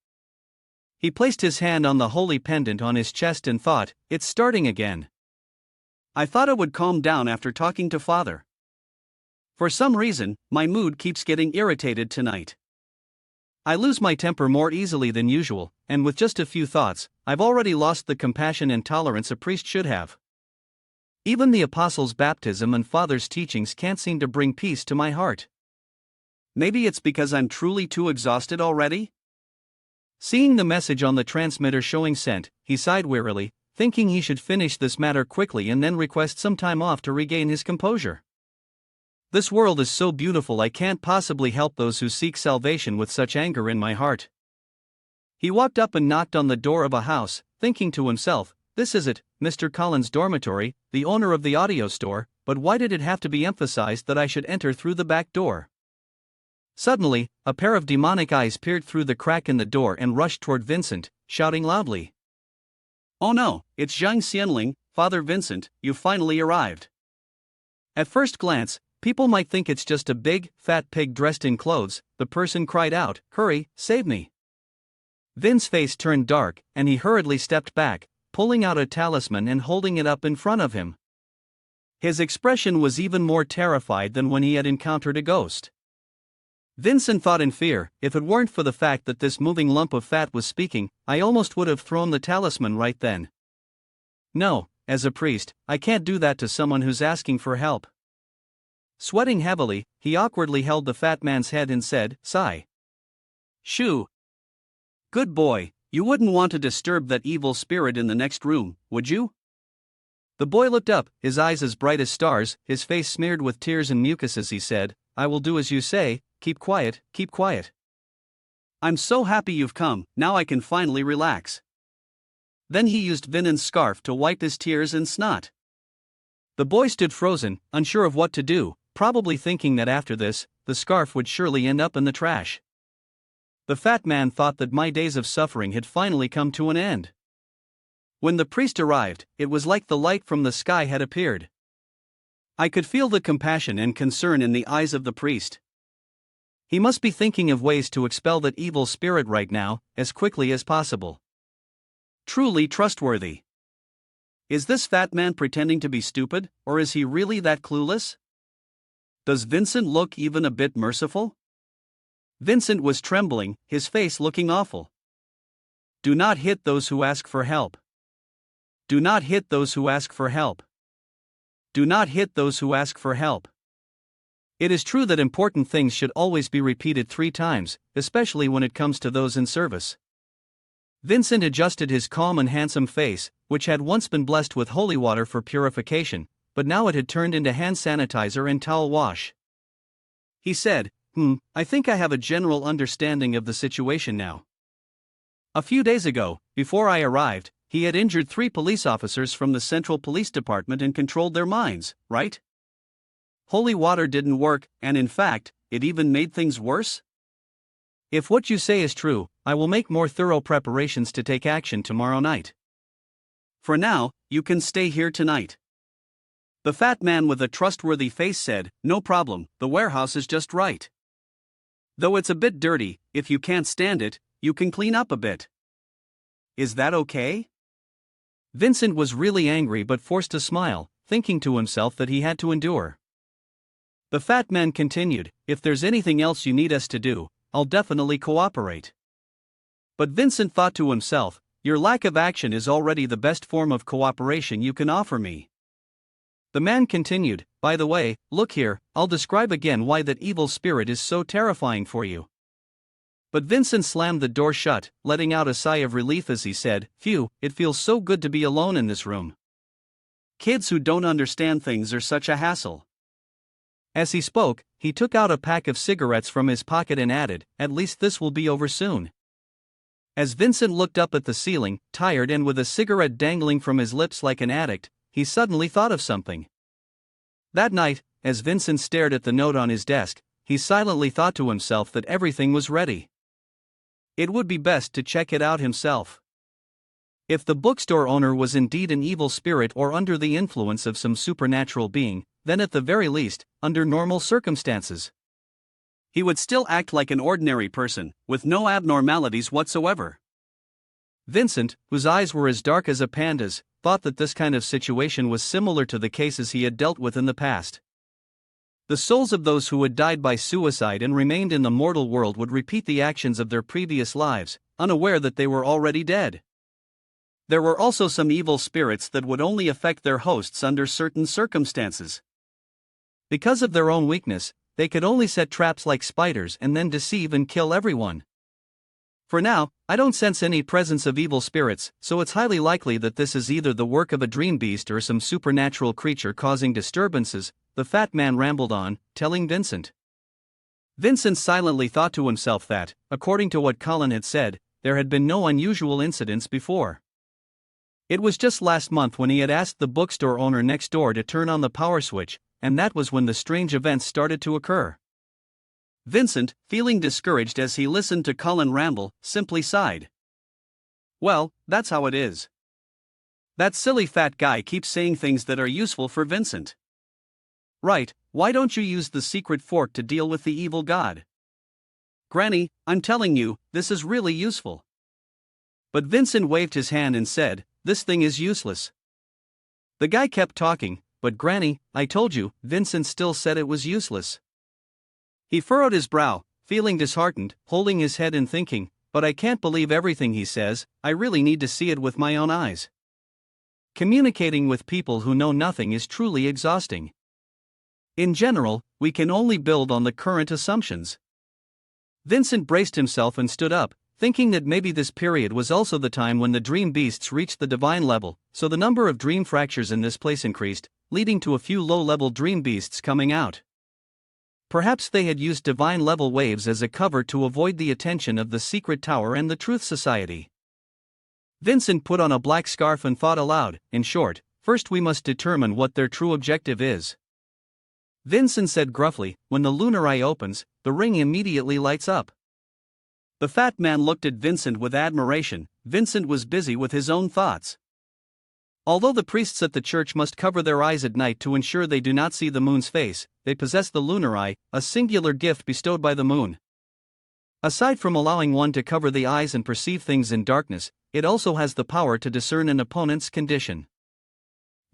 B: He placed his hand on the holy pendant on his chest and thought, it's starting again. I thought it would calm down after talking to Father. For some reason, my mood keeps getting irritated tonight. I lose my temper more easily than usual, and with just a few thoughts, I've already lost the compassion and tolerance a priest should have. Even the Apostles' baptism and Father's teachings can't seem to bring peace to my heart. Maybe it's because I'm truly too exhausted already? Seeing the message on the transmitter showing sent, he sighed wearily, thinking he should finish this matter quickly and then request some time off to regain his composure. This world is so beautiful, I can't possibly help those who seek salvation with such anger in my heart. He walked up and knocked on the door of a house, thinking to himself, this is it, Mr. Collins' dormitory, the owner of the audio store, but why did it have to be emphasized that I should enter through the back door? Suddenly, a pair of demonic eyes peered through the crack in the door and rushed toward Vincent, shouting loudly. Oh no, it's Zhang Xianling, Father Vincent, you've finally arrived. At first glance, people might think it's just a big, fat pig dressed in clothes. The person cried out, hurry, save me. Vin's face turned dark, and he hurriedly stepped back, pulling out a talisman and holding it up in front of him. His expression was even more terrified than when he had encountered a ghost. Vincent thought in fear, if it weren't for the fact that this moving lump of fat was speaking, I almost would have thrown the talisman right then. No, as a priest, I can't do that to someone who's asking for help. Sweating heavily, he awkwardly held the fat man's head and said, sigh. Shoo. Good boy, you wouldn't want to disturb that evil spirit in the next room, would you? The boy looked up, his eyes as bright as stars, his face smeared with tears and mucus as he said, I will do as you say, keep quiet, keep quiet. I'm so happy you've come, now I can finally relax. Then he used Vin's scarf to wipe his tears and snot. The boy stood frozen, unsure of what to do, probably thinking that after this, the scarf would surely end up in the trash. The fat man thought that my days of suffering had finally come to an end. When the priest arrived, it was like the light from the sky had appeared. I could feel the compassion and concern in the eyes of the priest. He must be thinking of ways to expel that evil spirit right now, as quickly as possible. Truly trustworthy. Is this fat man pretending to be stupid, or is he really that clueless? Does Vincent look even a bit merciful? Vincent was trembling, his face looking awful. Do not hit those who ask for help. Do not hit those who ask for help. Do not hit those who ask for help. It is true that important things should always be repeated 3 times, especially when it comes to those in service. Vincent adjusted his calm and handsome face, which had once been blessed with holy water for purification, but now it had turned into hand sanitizer and towel wash. He said, I think I have a general understanding of the situation now. A few days ago, before I arrived, he had injured 3 police officers from the Central Police Department and controlled their minds, right? Holy water didn't work, and in fact, it even made things worse? If what you say is true, I will make more thorough preparations to take action tomorrow night. For now, you can stay here tonight. The fat man with a trustworthy face said, no problem, the warehouse is just right. Though it's a bit dirty, if you can't stand it, you can clean up a bit. Is that okay? Vincent was really angry but forced a smile, thinking to himself that he had to endure. The fat man continued, if there's anything else you need us to do, I'll definitely cooperate. But Vincent thought to himself, your lack of action is already the best form of cooperation you can offer me. The man continued, by the way, look here, I'll describe again why that evil spirit is so terrifying for you. But Vincent slammed the door shut, letting out a sigh of relief as he said, phew, it feels so good to be alone in this room. Kids who don't understand things are such a hassle. As he spoke, he took out a pack of cigarettes from his pocket and added, at least this will be over soon. As Vincent looked up at the ceiling, tired and with a cigarette dangling from his lips like an addict, he suddenly thought of something. That night, as Vincent stared at the note on his desk, he silently thought to himself that everything was ready.
A: It would be best to check it out himself. If the bookstore owner was indeed an evil spirit or under the influence of some supernatural being, then at the very least, under normal circumstances, he would still act like an ordinary person, with no abnormalities whatsoever. Vincent, whose eyes were as dark as a panda's, thought that this kind of situation was similar to the cases he had dealt with in the past. The souls of those who had died by suicide and remained in the mortal world would repeat the actions of their previous lives, unaware that they were already dead. There were also some evil spirits that would only affect their hosts under certain circumstances. Because of their own weakness, they could only set traps like spiders and then deceive and kill everyone. For now, I don't sense any presence of evil spirits, so it's highly likely that this is either the work of a dream beast or some supernatural creature causing disturbances, the fat man rambled on, telling Vincent. Vincent silently thought to himself that, according to what Colin had said, there had been no unusual incidents before. It was just last month when he had asked the bookstore owner next door to turn on the power switch, and that was when the strange events started to occur. Vincent, feeling discouraged as he listened to Colin ramble, simply sighed. Well, that's how it is. That silly fat guy keeps saying things that are useful for Vincent. Right, why don't you use the secret fork to deal with the evil god? Granny, I'm telling you, this is really useful. But Vincent waved his hand and said, this thing is useless. The guy kept talking, but Granny, I told you, Vincent still said it was useless. He furrowed his brow, feeling disheartened, holding his head and thinking, but I can't believe everything he says, I really need to see it with my own eyes. Communicating with people who know nothing is truly exhausting. In general, we can only build on the current assumptions. Vincent braced himself and stood up, thinking that maybe this period was also the time when the dream beasts reached the divine level, so the number of dream fractures in this place increased, leading to a few low-level dream beasts coming out. Perhaps they had used divine-level waves as a cover to avoid the attention of the Secret Tower and the Truth Society. Vincent put on a black scarf and thought aloud, in short, first we must determine what their true objective is. Vincent said gruffly, when the lunar eye opens, the ring immediately lights up. The fat man looked at Vincent with admiration. Vincent was busy with his own thoughts. Although the priests at the church must cover their eyes at night to ensure they do not see the moon's face, they possess the lunar eye, a singular gift bestowed by the moon. Aside from allowing one to cover the eyes and perceive things in darkness, it also has the power to discern an opponent's condition.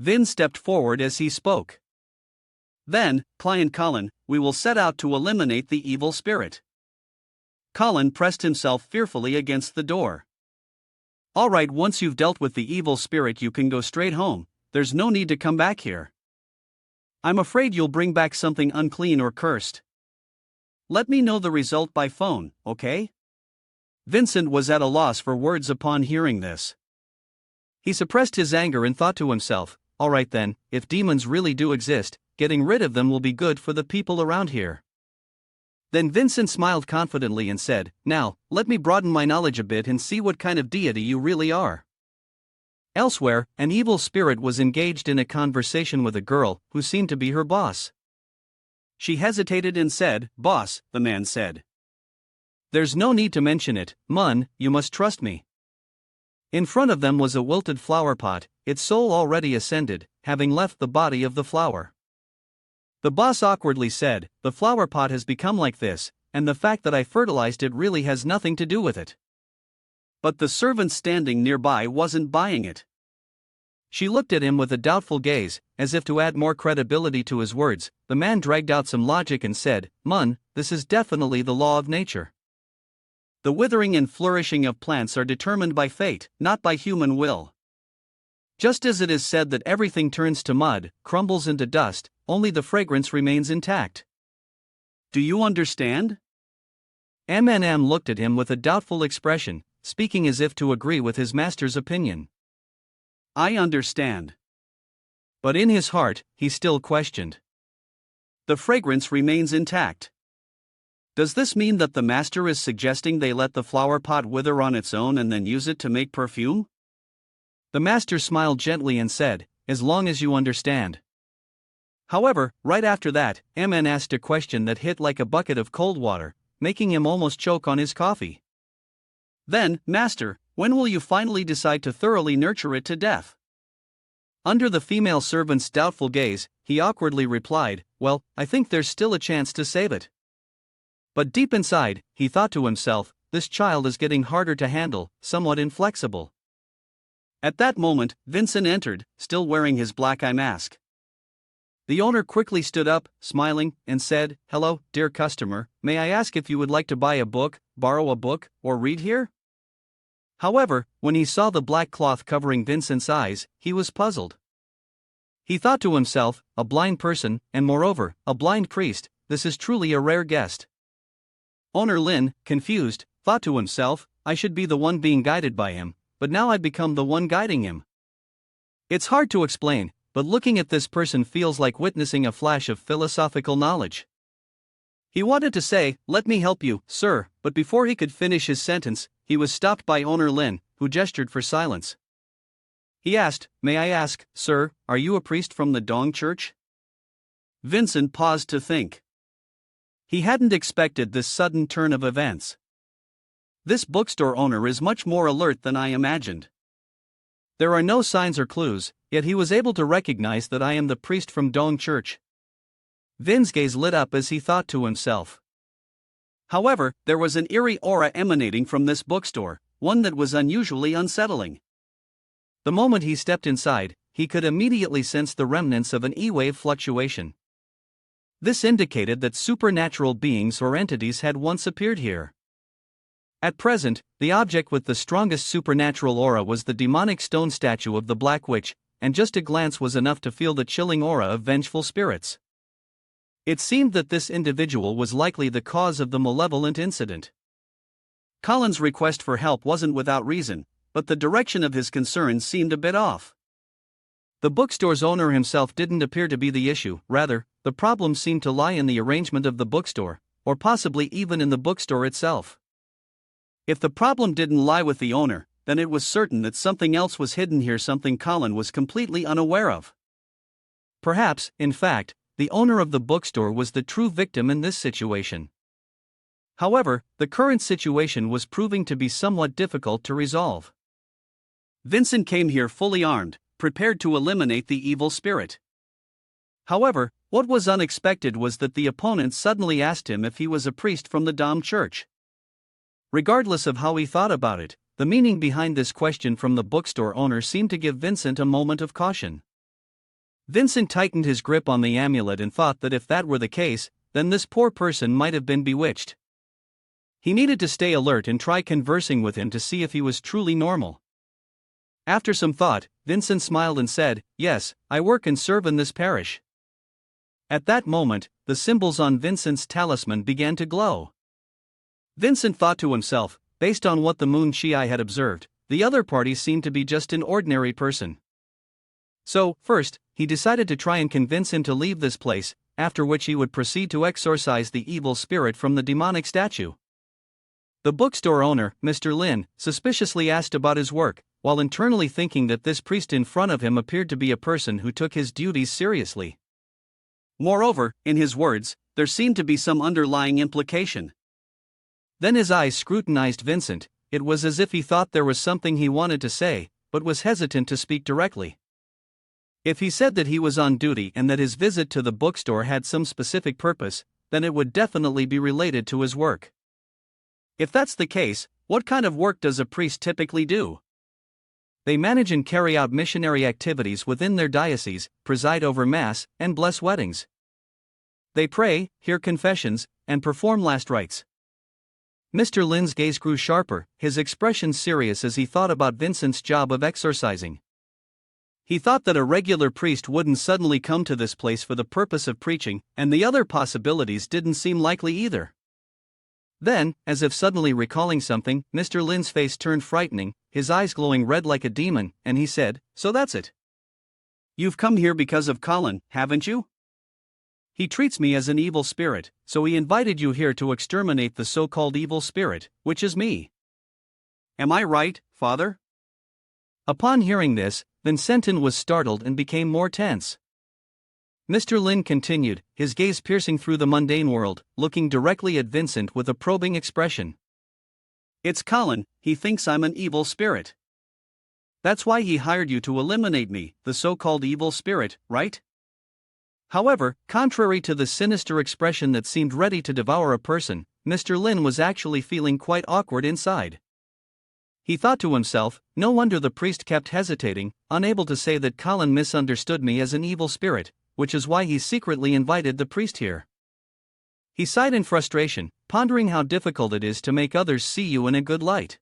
A: Vin stepped forward as he spoke. Then, client Colin, we will set out to eliminate the evil spirit. Colin pressed himself fearfully against the door. All right, once you've dealt with the evil spirit you can go straight home, there's no need to come back here. I'm afraid you'll bring back something unclean or cursed. Let me know the result by phone, okay? Vincent was at a loss for words upon hearing this. He suppressed his anger and thought to himself, all right then, if demons really do exist, getting rid of them will be good for the people around here. Then Vincent smiled confidently and said, now, let me broaden my knowledge a bit and see what kind of deity you really are. Elsewhere, an evil spirit was engaged in a conversation with a girl who seemed to be her boss. She hesitated and said, boss, the man said. There's no need to mention it, Mun, you must trust me. In front of them was a wilted flower pot, its soul already ascended, having left the body of the flower. The boss awkwardly said, the flower pot has become like this, and the fact that I fertilized it really has nothing to do with it. But the servant standing nearby wasn't buying it. She looked at him with a doubtful gaze, as if to add more credibility to his words. The man dragged out some logic and said, Mun, this is definitely the law of nature. The withering and flourishing of plants are determined by fate, not by human will. Just as it is said that everything turns to mud, crumbles into dust, only the fragrance remains intact. Do you understand? M looked at him with a doubtful expression, speaking as if to agree with his master's opinion. I understand. But in his heart, he still questioned. The fragrance remains intact. Does this mean that the master is suggesting they let the flower pot wither on its own and then use it to make perfume? The master smiled gently and said, as long as you understand. However, right after that, MN asked a question that hit like a bucket of cold water, making him almost choke on his coffee.
B: Then, master, when will you finally decide to thoroughly nurture it to death? Under the female servant's doubtful gaze, he awkwardly replied, well, I think there's still a chance to save it. But deep inside, he thought to himself, this child is getting harder to handle, somewhat inflexible. At that moment, Vincent entered, still wearing his black eye mask. The owner quickly stood up, smiling, and said, hello, dear customer, may I ask if you would like to buy a book, borrow a book, or read here? However, when he saw the black cloth covering Vincent's eyes, he was puzzled. He thought to himself, a blind person, and moreover, a blind priest, this is truly a rare guest. Owner Lin, confused, thought to himself, I should be the one being guided by him, but now I've become the one guiding him. It's hard to explain, but looking at this person feels like witnessing a flash of philosophical knowledge. He wanted to say, let me help you, sir, but before he could finish his sentence, he was stopped by owner Lin, who gestured for silence. He asked, may I ask, sir, are you a priest from the Dong Church? Vincent paused to think. He hadn't expected this sudden turn of events. This bookstore owner is much more alert than I imagined. There are no signs or clues, yet he was able to recognize that I am the priest from Dong Church. Vin's gaze lit up as he thought to himself. However, there was an eerie aura emanating from this bookstore, one that was unusually unsettling. The moment he stepped inside, he could immediately sense the remnants of an E-wave fluctuation. This indicated that supernatural beings or entities had once appeared here. At present, the object with the strongest supernatural aura was the demonic stone statue of the Black Witch, and just a glance was enough to feel the chilling aura of vengeful spirits. It seemed that this individual was likely the cause of the malevolent incident. Colin's request for help wasn't without reason, but the direction of his concerns seemed a bit off. The bookstore's owner himself didn't appear to be the issue, rather, the problem seemed to lie in the arrangement of the bookstore, or possibly even in the bookstore itself. If the problem didn't lie with the owner, then it was certain that something else was hidden here, something Colin was completely unaware of. Perhaps, in fact, the owner of the bookstore was the true victim in this situation. However, the current situation was proving to be somewhat difficult to resolve. Vincent came here fully armed, prepared to eliminate the evil spirit. However, what was unexpected was that the opponent suddenly asked him if he was a priest from the Dom Church. Regardless of how he thought about it, the meaning behind this question from the bookstore owner seemed to give Vincent a moment of caution. Vincent tightened his grip on the amulet and thought that if that were the case, then this poor person might have been bewitched. He needed to stay alert and try conversing with him to see if he was truly normal. After some thought, Vincent smiled and said, yes, I work and serve in this parish. At that moment, the symbols on Vincent's talisman began to glow. Vincent thought to himself, based on what the Moon Shi'ai had observed, the other party seemed to be just an ordinary person. So, first, he decided to try and convince him to leave this place, after which he would proceed to exorcise the evil spirit from the demonic statue. The bookstore owner, Mr. Lin, suspiciously asked about his work, while internally thinking that this priest in front of him appeared to be a person who took his duties seriously. Moreover, in his words, there seemed to be some underlying implication. Then his eyes scrutinized Vincent. It was as if he thought there was something he wanted to say, but was hesitant to speak directly. If he said that he was on duty and that his visit to the bookstore had some specific purpose, then it would definitely be related to his work. If that's the case, what kind of work does a priest typically do? They manage and carry out missionary activities within their diocese, preside over Mass, and bless weddings. They pray, hear confessions, and perform last rites. Mr. Lin's gaze grew sharper, his expression serious as he thought about Vincent's job of exorcising. He thought that a regular priest wouldn't suddenly come to this place for the purpose of preaching, and the other possibilities didn't seem likely either. Then, as if suddenly recalling something, Mr. Lin's face turned frightening, his eyes glowing red like a demon, and he said, so that's it. You've come here because of Colin, haven't you? He treats me as an evil spirit, so he invited you here to exterminate the so-called evil spirit, which is me. Am I right, Father? Upon hearing this, Vincentin was startled and became more tense. Mr. Lin continued, his gaze piercing through the mundane world, looking directly at Vincent with a probing expression. It's Colin, he thinks I'm an evil spirit. That's why he hired you to eliminate me, the so-called evil spirit, right? However, contrary to the sinister expression that seemed ready to devour a person, Mr. Lin was actually feeling quite awkward inside. He thought to himself, no wonder the priest kept hesitating, unable to say that Colin misunderstood me as an evil spirit, which is why he secretly invited the priest here. He sighed in frustration, pondering how difficult it is to make others see you in a good light.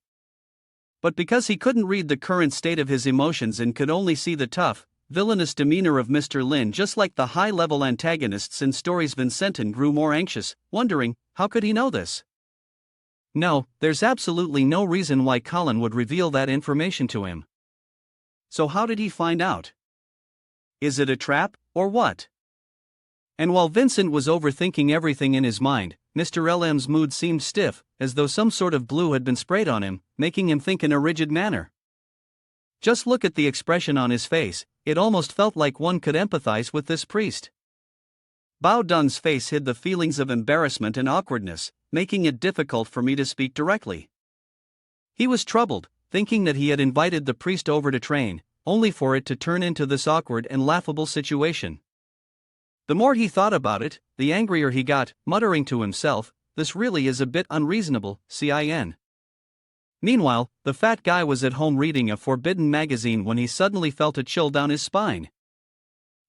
B: But because he couldn't read the current state of his emotions and could only see the tough, villainous demeanor of Mr. Lin, just like the high-level antagonists in stories, Vincentin grew more anxious, wondering, how could he know this? No, there's absolutely no reason why Colin would reveal that information to him. So how did he find out? Is it a trap, or what? And while Vincent was overthinking everything in his mind, Mr. LM's mood seemed stiff, as though some sort of glue had been sprayed on him, making him think in a rigid manner. Just look at the expression on his face, it almost felt like one could empathize with this priest. Bao Dung's face hid the feelings of embarrassment and awkwardness, making it difficult for me to speak directly. He was troubled, thinking that he had invited the priest over to train, only for it to turn into this awkward and laughable situation. The more he thought about it, the angrier he got, muttering to himself, this really is a bit unreasonable, CIN. Meanwhile, the fat guy was at home reading a forbidden magazine when he suddenly felt a chill down his spine.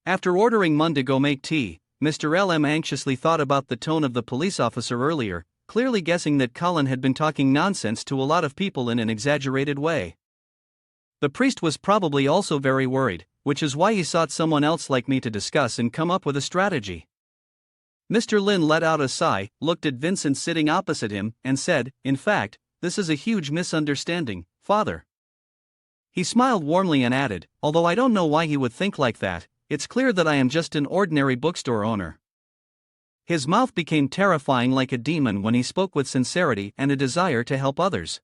B: After ordering Mun to go make tea, Mr. LM anxiously thought about the tone of the police officer earlier, clearly guessing that Colin had been talking nonsense to a lot of people in an exaggerated way. The priest was probably also very worried, which is why he sought someone else like me to discuss and come up with a strategy. Mr. Lin let out a sigh, looked at Vincent sitting opposite him, and said, in fact, this is a huge misunderstanding, Father. He smiled warmly and added, although I don't know why he would think like that, it's clear that I am just an ordinary bookstore owner. His mouth became terrifying like a demon when he spoke with sincerity and a desire to help others.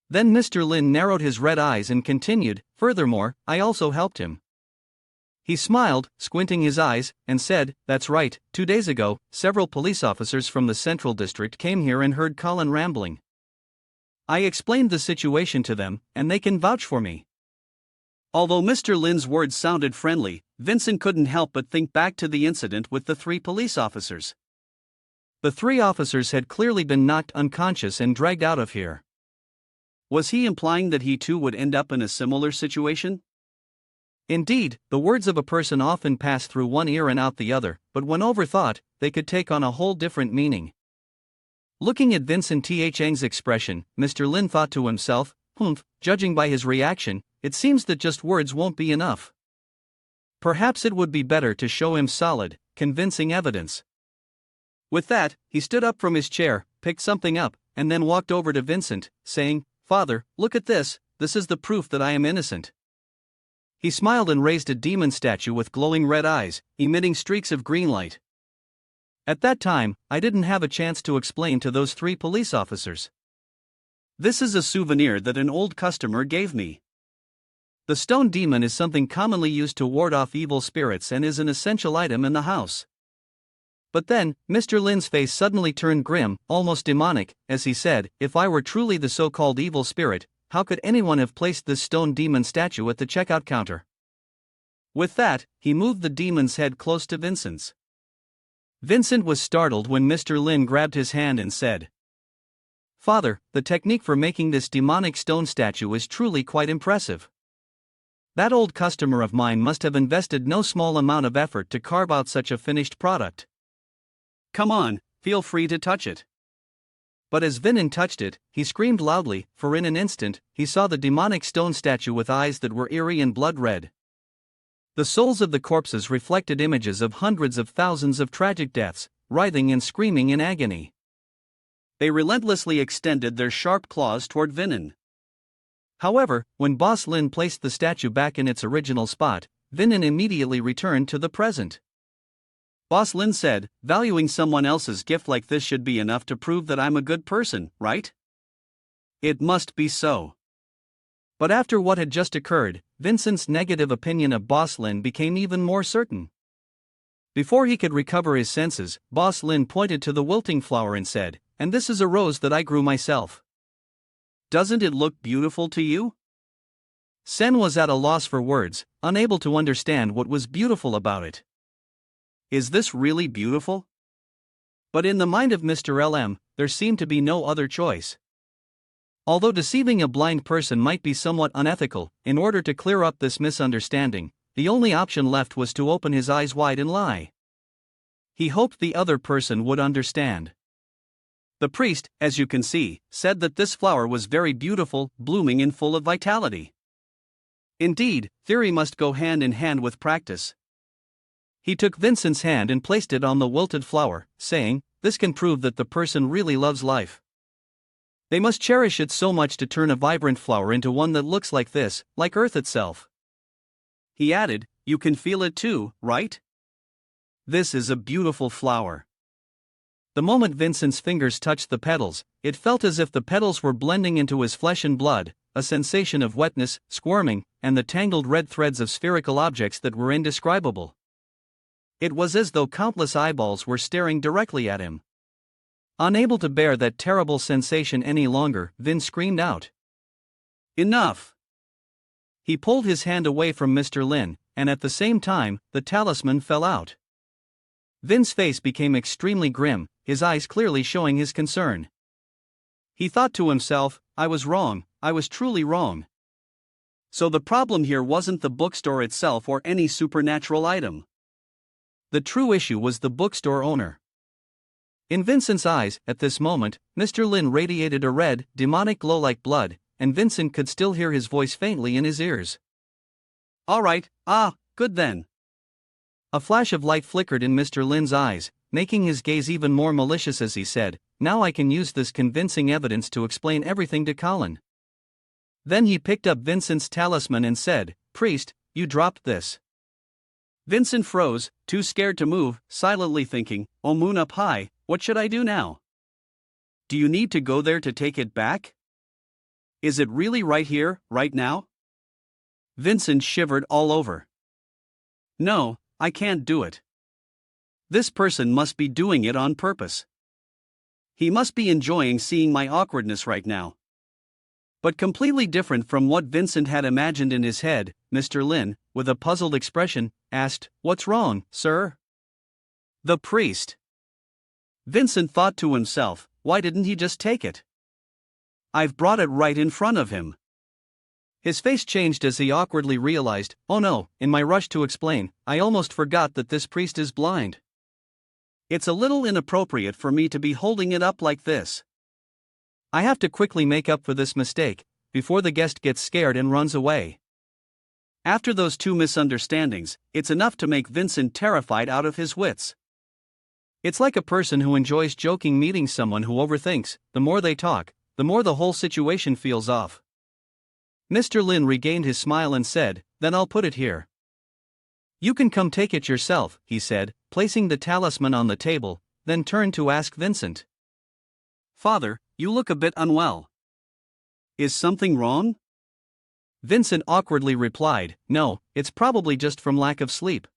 B: Then Mr. Lin narrowed his red eyes and continued, furthermore, I also helped him. He smiled, squinting his eyes, and said, that's right, 2 days ago, several police officers from the Central District came here and heard Colin rambling. I explained the situation to them, and they can vouch for me. Although Mr. Lin's words sounded friendly, Vincent couldn't help but think back to the incident with the 3 police officers. The 3 officers had clearly been knocked unconscious and dragged out of here. Was he implying that he too would end up in a similar situation? Indeed, the words of a person often pass through one ear and out the other, but when overthought, they could take on a whole different meaning. Looking at Vincent Thang's expression, Mr. Lin thought to himself, judging by his reaction, it seems that just words won't be enough. Perhaps it would be better to show him solid, convincing evidence. With that, he stood up from his chair, picked something up, and then walked over to Vincent, saying, Father, look at this, this is the proof that I am innocent. He smiled and raised a demon statue with glowing red eyes, emitting streaks of green light. At that time, I didn't have a chance to explain to those 3 police officers. This is a souvenir that an old customer gave me. The stone demon is something commonly used to ward off evil spirits and is an essential item in the house. But then, Mr. Lin's face suddenly turned grim, almost demonic, as he said, if I were truly the so-called evil spirit, how could anyone have placed this stone demon statue at the checkout counter? With that, he moved the demon's head close to Vincent's. Vincent was startled when Mr. Lin grabbed his hand and said, Father, the technique for making this demonic stone statue is truly quite impressive. That old customer of mine must have invested no small amount of effort to carve out such a finished product. Come on, feel free to touch it. But as Vinin touched it, he screamed loudly, for in an instant, he saw the demonic stone statue with eyes that were eerie and blood red. The souls of the corpses reflected images of hundreds of thousands of tragic deaths, writhing and screaming in agony. They relentlessly extended their sharp claws toward Vinin. However, when Boss Lin placed the statue back in its original spot, Vinin immediately returned to the present. Boss Lin said, valuing someone else's gift like this should be enough to prove that I'm a good person, right? It must be so. But after what had just occurred, Vincent's negative opinion of Boss Lin became even more certain. Before he could recover his senses, Boss Lin pointed to the wilting flower and said, and this is a rose that I grew myself. Doesn't it look beautiful to you?
A: Sen was at a loss for words, unable to understand what was beautiful about it.
B: Is this really beautiful?
A: But in the mind of Mr. LM, there seemed to be no other choice. Although deceiving a blind person might be somewhat unethical, in order to clear up this misunderstanding, the only option left was to open his eyes wide and lie. He hoped the other person would understand.
B: The priest, as you can see, said that this flower was very beautiful, blooming and full of vitality. Indeed, theory must go hand in hand with practice.
A: He took Vincent's hand and placed it on the wilted flower, saying, "This can prove that the person really loves life. They must cherish it so much to turn a vibrant flower into one that looks like this, like Earth itself."
B: He added, "You can feel it too, right? This is a beautiful flower."
A: The moment Vincent's fingers touched the petals, it felt as if the petals were blending into his flesh and blood, a sensation of wetness, squirming, and the tangled red threads of spherical objects that were indescribable. It was as though countless eyeballs were staring directly at him. Unable to bear that terrible sensation any longer, Vin screamed out,
B: "Enough!"
A: He pulled his hand away from Mr. Lin, and at the same time, the talisman fell out. Vin's face became extremely grim, his eyes clearly showing his concern. He thought to himself, I was wrong, I was truly wrong.
B: So the problem here wasn't the bookstore itself or any supernatural item.
A: The true issue was the bookstore owner. In Vincent's eyes, at this moment, Mr. Lin radiated a red, demonic glow like blood, and Vincent could still hear his voice faintly in his ears.
B: All right, good then.
A: A flash of light flickered in Mr. Lin's eyes, making his gaze even more malicious as he said, "Now I can use this convincing evidence to explain everything to Colin." Then he picked up Vincent's talisman and said, "Priest, you dropped this."
B: Vincent froze, too scared to move, silently thinking, "Oh moon up high, what should I do now? Do you need to go there to take it back? Is it really right here, right now?" Vincent shivered all over. "No, I can't do it. This person must be doing it on purpose. He must be enjoying seeing my awkwardness right now." But completely different from what Vincent had imagined in his head, Mr. Lin, with a puzzled expression, asked, "What's wrong, sir?" The priest. Vincent thought to himself, why didn't he just take it? I've brought it right in front of him. His face changed as he awkwardly realized, oh no, in my rush to explain, I almost forgot that this priest is blind. It's a little inappropriate for me to be holding it up like this. I have to quickly make up for this mistake, before the guest gets scared and runs away. After those two misunderstandings, it's enough to make Vincent terrified out of his wits. It's like a person who enjoys joking meeting someone who overthinks, the more they talk, the more the whole situation feels off. Mr. Lin regained his smile and said, "Then I'll put it here. You can come take it yourself," he said, placing the talisman on the table, then turned to ask Vincent. "Father, you look a bit unwell. Is something wrong?" Vincent awkwardly replied, "No, it's probably just from lack of sleep.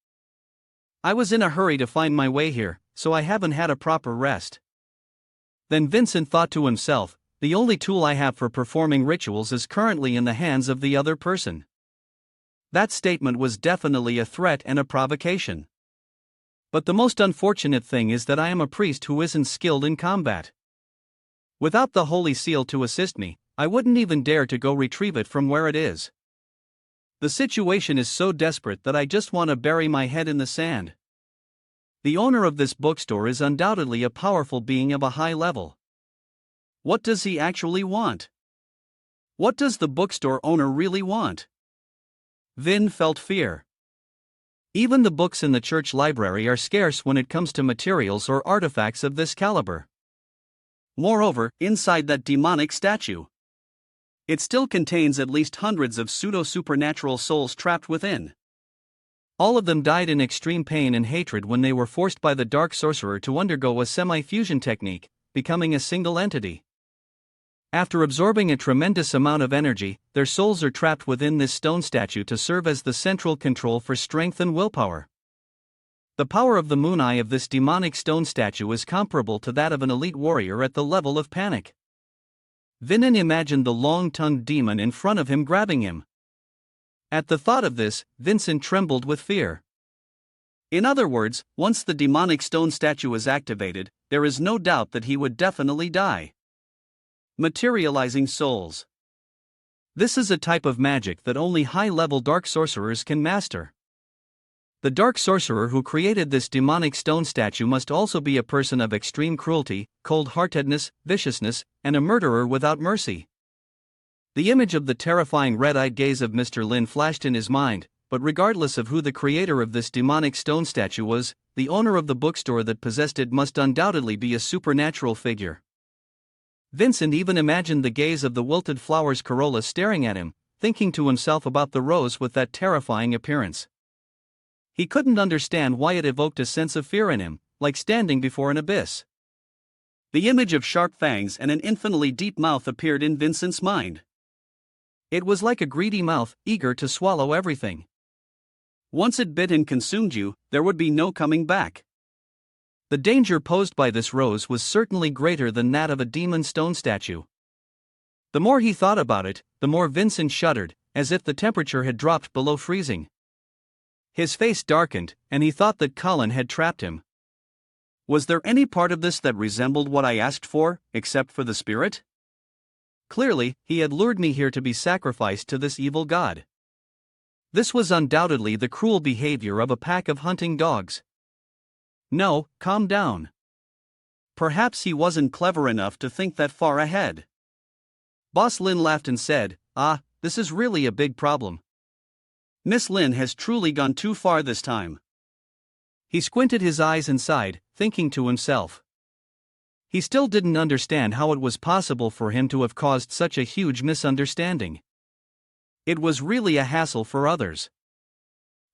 B: I was in a hurry to find my way here, so I haven't had a proper rest." Then Vincent thought to himself, the only tool I have for performing rituals is currently in the hands of the other person. That statement was definitely a threat and a provocation. But the most unfortunate thing is that I am a priest who isn't skilled in combat. Without the holy seal to assist me, I wouldn't even dare to go retrieve it from where it is. The situation is so desperate that I just want to bury my head in the sand. The owner of this bookstore is undoubtedly a powerful being of a high level. What does he actually want? What does the bookstore owner really want? Vin felt fear. Even the books in the church library are scarce when it comes to materials or artifacts of this caliber. Moreover, inside that demonic statue, it still contains at least hundreds of pseudo-supernatural souls trapped within. All of them died in extreme pain and hatred when they were forced by the dark sorcerer to undergo a semi-fusion technique, becoming a single entity. After absorbing a tremendous amount of energy, their souls are trapped within this stone statue to serve as the central control for strength and willpower. The power of the moon eye of this demonic stone statue is comparable to that of an elite warrior at the level of panic.
A: Vincent imagined the long-tongued demon in front of him grabbing him. At the thought of this, Vincent trembled with fear. In other words, once the demonic stone statue is activated, there is no doubt that he would definitely die. Materializing souls. This is a type of magic that only high-level dark sorcerers can master. The dark sorcerer who created this demonic stone statue must also be a person of extreme cruelty, cold-heartedness, viciousness, and a murderer without mercy. The image of the terrifying red-eyed gaze of Mr. Lin flashed in his mind, but regardless of who the creator of this demonic stone statue was, the owner of the bookstore that possessed it must undoubtedly be a supernatural figure. Vincent even imagined the gaze of the wilted flower's corolla staring at him, thinking to himself about the rose with that terrifying appearance. He couldn't understand why it evoked a sense of fear in him, like standing before an abyss. The image of sharp fangs and an infinitely deep mouth appeared in Vincent's mind. It was like a greedy mouth, eager to swallow everything. Once it bit and consumed you, there would be no coming back. The danger posed by this rose was certainly greater than that of a demon stone statue. The more he thought about it, the more Vincent shuddered, as if the temperature had dropped below freezing. His face darkened, and he thought that Colin had trapped him. Was there any part of this that resembled what I asked for, except for the spirit? Clearly, he had lured me here to be sacrificed to this evil god. This was undoubtedly the cruel behavior of a pack of hunting dogs. No, calm down. Perhaps he wasn't clever enough to think that far ahead. Boss Lin laughed and said, this is really a big problem. Miss Lin has truly gone too far this time. He squinted his eyes and sighed, thinking to himself. He still didn't understand how it was possible for him to have caused such a huge misunderstanding. It was really a hassle for others.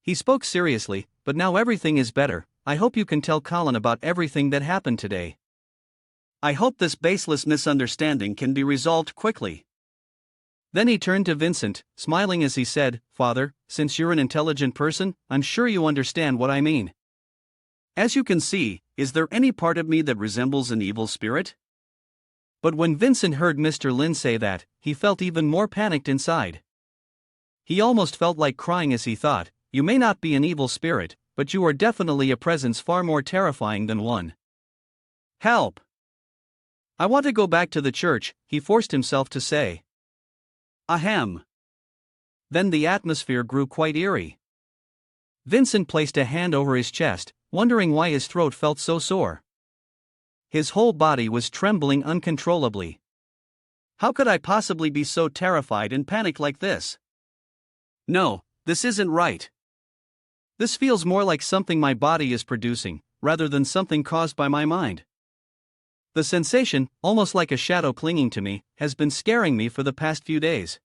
A: He spoke seriously, but now everything is better. I hope you can tell Colin about everything that happened today. I hope this baseless misunderstanding can be resolved quickly. Then he turned to Vincent, smiling as he said, Father, since you're an intelligent person, I'm sure you understand what I mean. As you can see, is there any part of me that resembles an evil spirit? But when Vincent heard Mr. Lin say that, he felt even more panicked inside. He almost felt like crying as he thought, you may not be an evil spirit, but you are definitely a presence far more terrifying than one. Help! I want to go back to the church, he forced himself to say. Ahem. Then the atmosphere grew quite eerie. Vincent placed a hand over his chest, wondering why his throat felt so sore. His whole body was trembling uncontrollably. How could I possibly be so terrified and panicked like this? No, this isn't right. This feels more like something my body is producing, rather than something caused by my mind. The sensation, almost like a shadow clinging to me, has been scaring me for the past few days.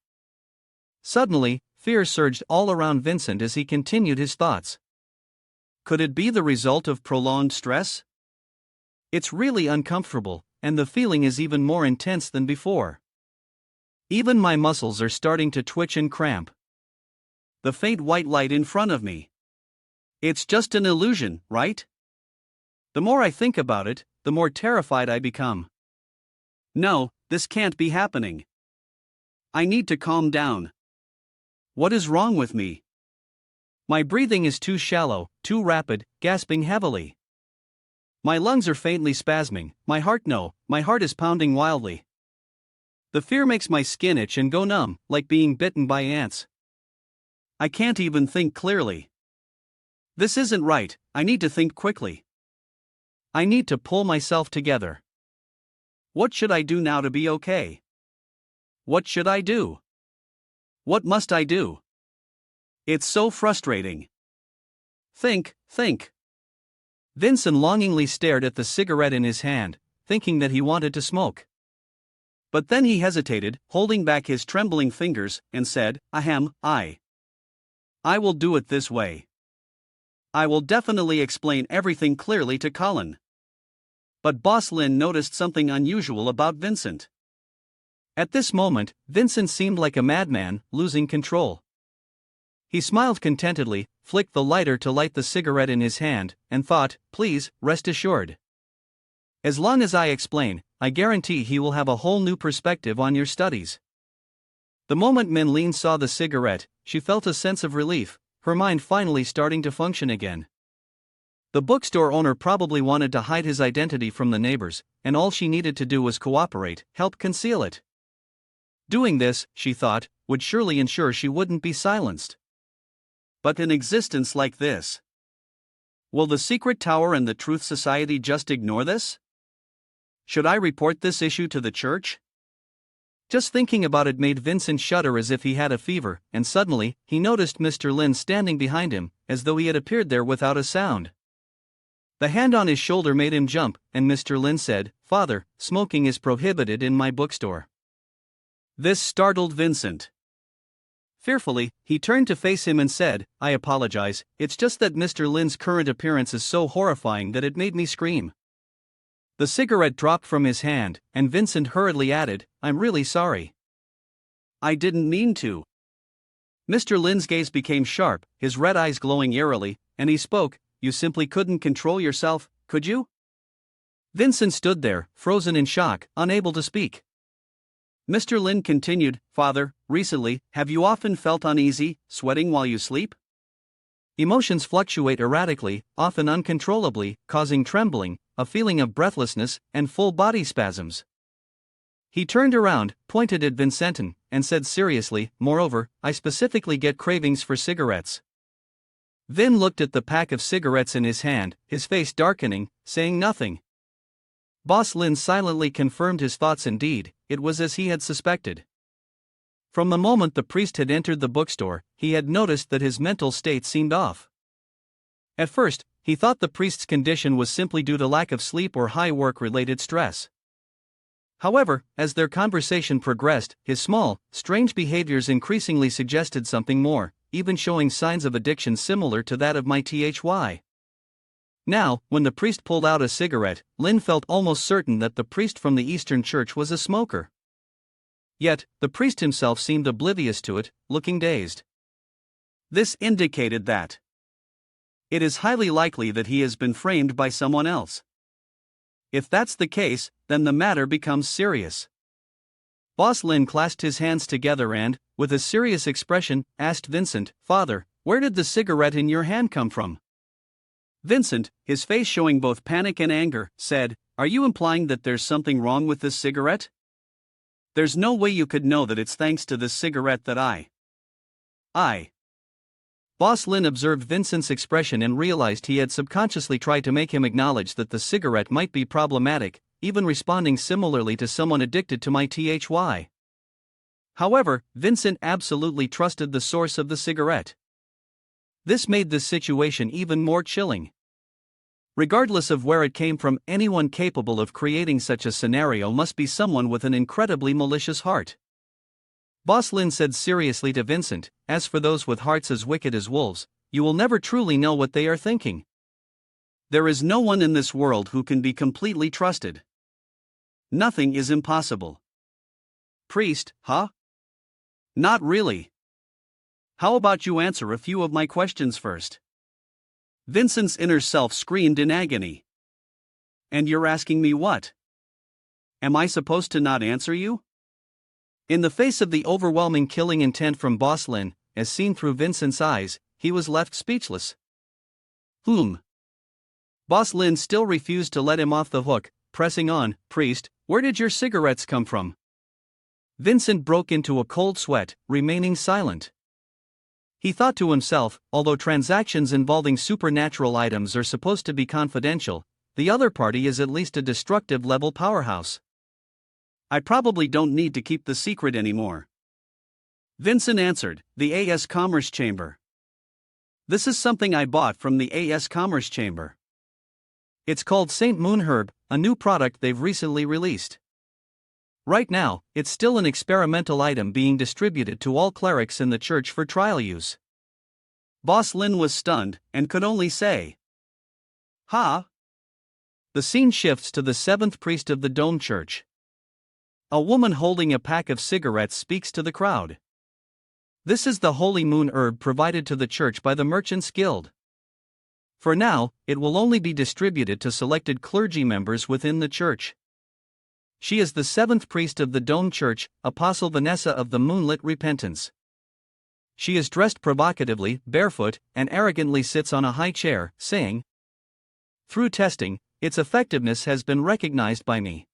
A: Suddenly, fear surged all around Vincent as he continued his thoughts. Could it be the result of prolonged stress? It's really uncomfortable, and the feeling is even more intense than before. Even my muscles are starting to twitch and cramp. The faint white light in front of me. It's just an illusion, right? The more I think about it, the more terrified I become. No, this can't be happening. I need to calm down. What is wrong with me? My breathing is too shallow, too rapid, gasping heavily. My lungs are faintly spasming, my heart is pounding wildly. The fear makes my skin itch and go numb, like being bitten by ants. I can't even think clearly. This isn't right, I need to think quickly. I need to pull myself together. What should I do now to be okay? What should I do? What must I do? It's so frustrating. Think. Vincent longingly stared at the cigarette in his hand, thinking that he wanted to smoke. But then he hesitated, holding back his trembling fingers, and said, I will do it this way. I will definitely explain everything clearly to Colin. But Boss Lin noticed something unusual about Vincent. At this moment, Vincent seemed like a madman, losing control. He smiled contentedly, flicked the lighter to light the cigarette in his hand, and thought, please, rest assured. As long as I explain, I guarantee he will have a whole new perspective on your studies. The moment Min Lin saw the cigarette, she felt a sense of relief, her mind finally starting to function again. The bookstore owner probably wanted to hide his identity from the neighbors, and all she needed to do was cooperate, help conceal it. Doing this, she thought, would surely ensure she wouldn't be silenced. But an existence like this. Will the Secret Tower and the Truth Society just ignore this? Should I report this issue to the church? Just thinking about it made Vincent shudder as if he had a fever, and suddenly, he noticed Mr. Lin standing behind him, as though he had appeared there without a sound. The hand on his shoulder made him jump, and Mr. Lin said, "Father, smoking is prohibited in my bookstore." This startled Vincent. Fearfully, he turned to face him and said, "I apologize, it's just that Mr. Lin's current appearance is so horrifying that it made me scream." The cigarette dropped from his hand, and Vincent hurriedly added, "I'm really sorry. I didn't mean to." Mr. Lin's gaze became sharp, his red eyes glowing eerily, and he spoke, "You simply couldn't control yourself, could you?" Vincent stood there, frozen in shock, unable to speak. Mr. Lin continued, "Father, recently, have you often felt uneasy, sweating while you sleep? Emotions fluctuate erratically, often uncontrollably, causing trembling, a feeling of breathlessness, and full body spasms." He turned around, pointed at Vincenton, and said seriously, "Moreover, I specifically get cravings for cigarettes." Vin looked at the pack of cigarettes in his hand, his face darkening, saying nothing. Boss Lin silently confirmed his thoughts. Indeed, it was as he had suspected. From the moment the priest had entered the bookstore, he had noticed that his mental state seemed off. At first, he thought the priest's condition was simply due to lack of sleep or high work-related stress. However, as their conversation progressed, his small, strange behaviors increasingly suggested something more, even showing signs of addiction similar to that of my Thy. Now, when the priest pulled out a cigarette, Lin felt almost certain that the priest from the Eastern Church was a smoker. Yet, the priest himself seemed oblivious to it, looking dazed. This indicated that it is highly likely that he has been framed by someone else. If that's the case, then the matter becomes serious. Boss Lin clasped his hands together and, with a serious expression, asked Vincent, "Father, where did the cigarette in your hand come from?" Vincent, his face showing both panic and anger, said, "Are you implying that there's something wrong with this cigarette? There's no way you could know that it's thanks to this cigarette that I. Boss Lin observed Vincent's expression and realized he had subconsciously tried to make him acknowledge that the cigarette might be problematic, even responding similarly to someone addicted to my Thy. However, Vincent absolutely trusted the source of the cigarette. This made the situation even more chilling. Regardless of where it came from, anyone capable of creating such a scenario must be someone with an incredibly malicious heart. Boss Lin said seriously to Vincent, "As for those with hearts as wicked as wolves, you will never truly know what they are thinking. There is no one in this world who can be completely trusted. Nothing is impossible." "Priest, huh? Not really. How about you answer a few of my questions first?" Vincent's inner self screamed in agony. "And you're asking me what? Am I supposed to not answer you?" In the face of the overwhelming killing intent from Boss Lin, as seen through Vincent's eyes, he was left speechless. Boss Lin still refused to let him off the hook, pressing on, "Priest, where did your cigarettes come from?" Vincent broke into a cold sweat, remaining silent. He thought to himself, although transactions involving supernatural items are supposed to be confidential, the other party is at least a destructive-level powerhouse. "I probably don't need to keep the secret anymore." Vincent answered, "The A.S. Commerce Chamber. This is something I bought from the A.S. Commerce Chamber. It's called St. Moon Herb, a new product they've recently released. Right now, it's still an experimental item being distributed to all clerics in the church for trial use." Boss Lin was stunned, and could only say, "Ha?" The scene shifts to the seventh priest of the Dome Church. A woman holding a pack of cigarettes speaks to the crowd. "This is the holy moon herb provided to the church by the Merchants Guild. For now, it will only be distributed to selected clergy members within the church. She is the seventh priest of the Dome Church, Apostle Vanessa of the Moonlit Repentance. She is dressed provocatively, barefoot, and arrogantly sits on a high chair, saying, "Through testing, its effectiveness has been recognized by me.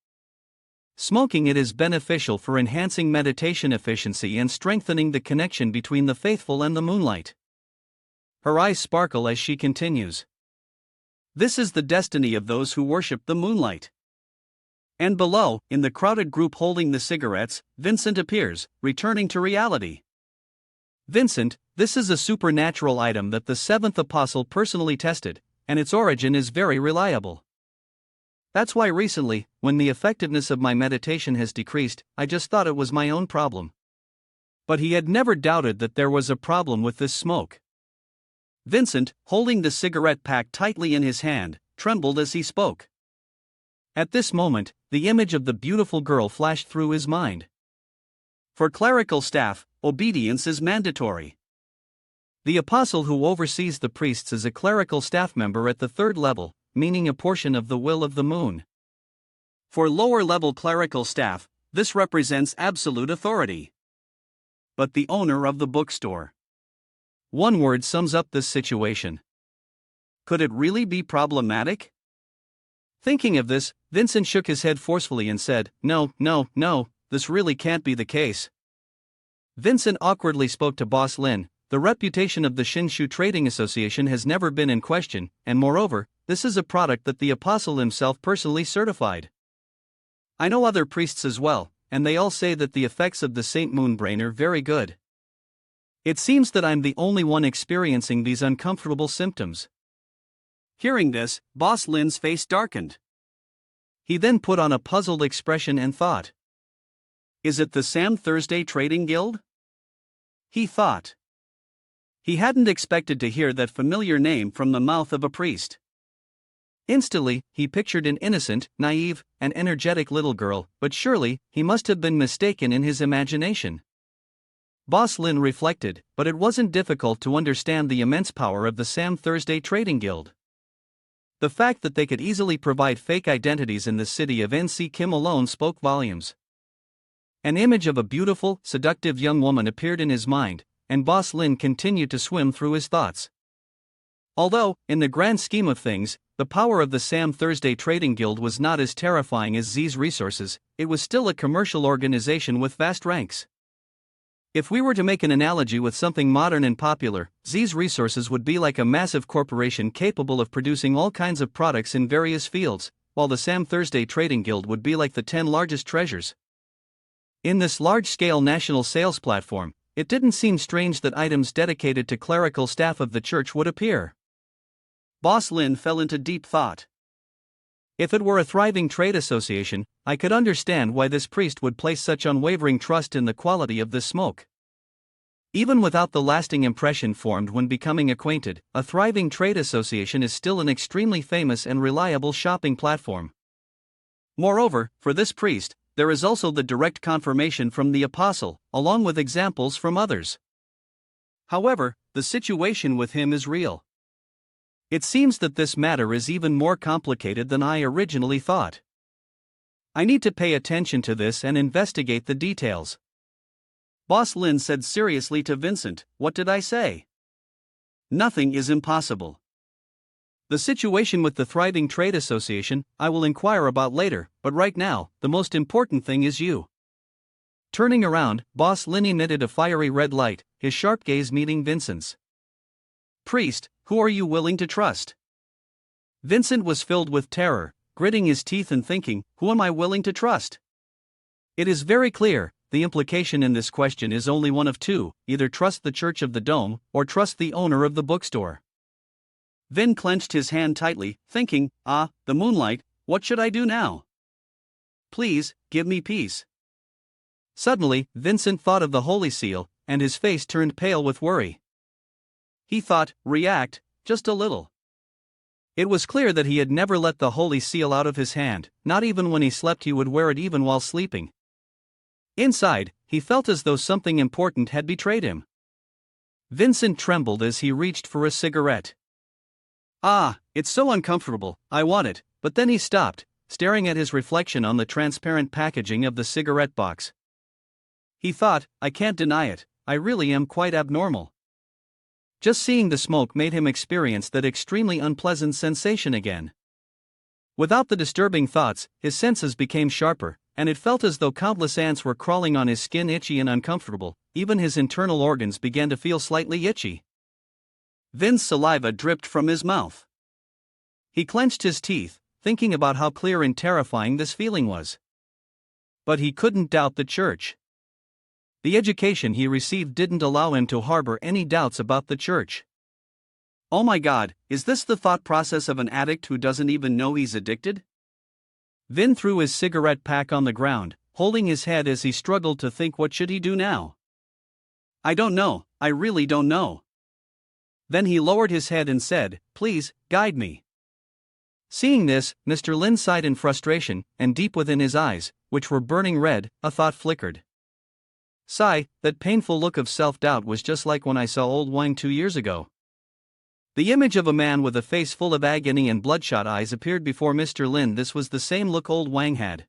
A: Smoking it is beneficial for enhancing meditation efficiency and strengthening the connection between the faithful and the moonlight." Her eyes sparkle as she continues. This is the destiny of those who worship the moonlight. And below, in the crowded group holding the cigarettes, Vincent appears, returning to reality. Vincent, this is a supernatural item that the seventh apostle personally tested, and its origin is very reliable. That's why recently, when the effectiveness of my meditation has decreased, I just thought it was my own problem. But he had never doubted that there was a problem with this smoke. Vincent, holding the cigarette pack tightly in his hand, trembled as he spoke. At this moment, the image of the beautiful girl flashed through his mind. For clerical staff, obedience is mandatory. The apostle who oversees the priests is a clerical staff member at the third level, meaning a portion of the will of the moon. For lower-level clerical staff, this represents absolute authority. But the owner of the bookstore. One word sums up this situation. Could it really be problematic? Thinking of this, Vincent shook his head forcefully and said, No, this really can't be the case. Vincent awkwardly spoke to Boss Lin. The reputation of the Shinshu Trading Association has never been in question, and moreover, this is a product that the apostle himself personally certified. I know other priests as well, and they all say that the effects of the Saint Moonbrain are very good. It seems that I'm the only one experiencing these uncomfortable symptoms. Hearing this, Boss Lin's face darkened. He then put on a puzzled expression and thought. Is it the Sam Thursday Trading Guild? He thought. He hadn't expected to hear that familiar name from the mouth of a priest. Instantly, he pictured an innocent, naive, and energetic little girl, but surely, he must have been mistaken in his imagination. Boss Lin reflected, but it wasn't difficult to understand the immense power of the Sam Thursday Trading Guild. The fact that they could easily provide fake identities in the city of NC Kim alone spoke volumes. An image of a beautiful, seductive young woman appeared in his mind, and Boss Lin continued to swim through his thoughts. Although, in the grand scheme of things, the power of the Sam Thursday Trading Guild was not as terrifying as Z's Resources, it was still a commercial organization with vast ranks. If we were to make an analogy with something modern and popular, Z's Resources would be like a massive corporation capable of producing all kinds of products in various fields, while the Sam Thursday Trading Guild would be like the 10 largest treasures. In this large-scale national sales platform, it didn't seem strange that items dedicated to clerical staff of the church would appear. Boss Lin fell into deep thought. If it were a thriving trade association, I could understand why this priest would place such unwavering trust in the quality of this smoke. Even without the lasting impression formed when becoming acquainted, a thriving trade association is still an extremely famous and reliable shopping platform. Moreover, for this priest, there is also the direct confirmation from the apostle, along with examples from others. However, the situation with him is real. It seems that this matter is even more complicated than I originally thought. I need to pay attention to this and investigate the details. Boss Lin said seriously to Vincent, "What did I say? Nothing is impossible. The situation with the thriving trade association, I will inquire about later, but right now, the most important thing is you." Turning around, Boss Lin emitted a fiery red light, his sharp gaze meeting Vincent's. "Priest, who are you willing to trust?" Vincent was filled with terror, gritting his teeth and thinking, who am I willing to trust? It is very clear, the implication in this question is only one of two, either trust the Church of the Dome, or trust the owner of the bookstore. Vin clenched his hand tightly, thinking, the moonlight, what should I do now? Please, give me peace. Suddenly, Vincent thought of the Holy Seal, and his face turned pale with worry. He thought, react, just a little. It was clear that he had never let the Holy Seal out of his hand, not even when he slept he would wear it even while sleeping. Inside, he felt as though something important had betrayed him. Vincent trembled as he reached for a cigarette.
B: Ah, it's so uncomfortable, I want it, but then he stopped, staring at his reflection on the transparent packaging of the cigarette box. He thought, I can't deny it, I really am quite abnormal. Just seeing the smoke made him experience that extremely unpleasant sensation again. Without the disturbing thoughts, his senses became sharper, and it felt as though countless ants were crawling on his skin, itchy and uncomfortable. Even his internal organs began to feel slightly itchy. Vin's saliva dripped from his mouth. He clenched his teeth, thinking about how clear and terrifying this feeling was. But he couldn't doubt the church. The education he received didn't allow him to harbor any doubts about the church. Oh my God, is this the thought process of an addict who doesn't even know he's addicted? Vin threw his cigarette pack on the ground, holding his head as he struggled to think, what should he do now? I don't know, I really don't know. Then he lowered his head and said, please, guide me. Seeing this, Mr. Lin sighed in frustration, and deep within his eyes, which were burning red, a thought flickered. Sigh, that painful look of self-doubt was just like when I saw old Wang 2 years ago. The image of a man with a face full of agony and bloodshot eyes appeared before Mr. Lin. This was the same look old Wang had.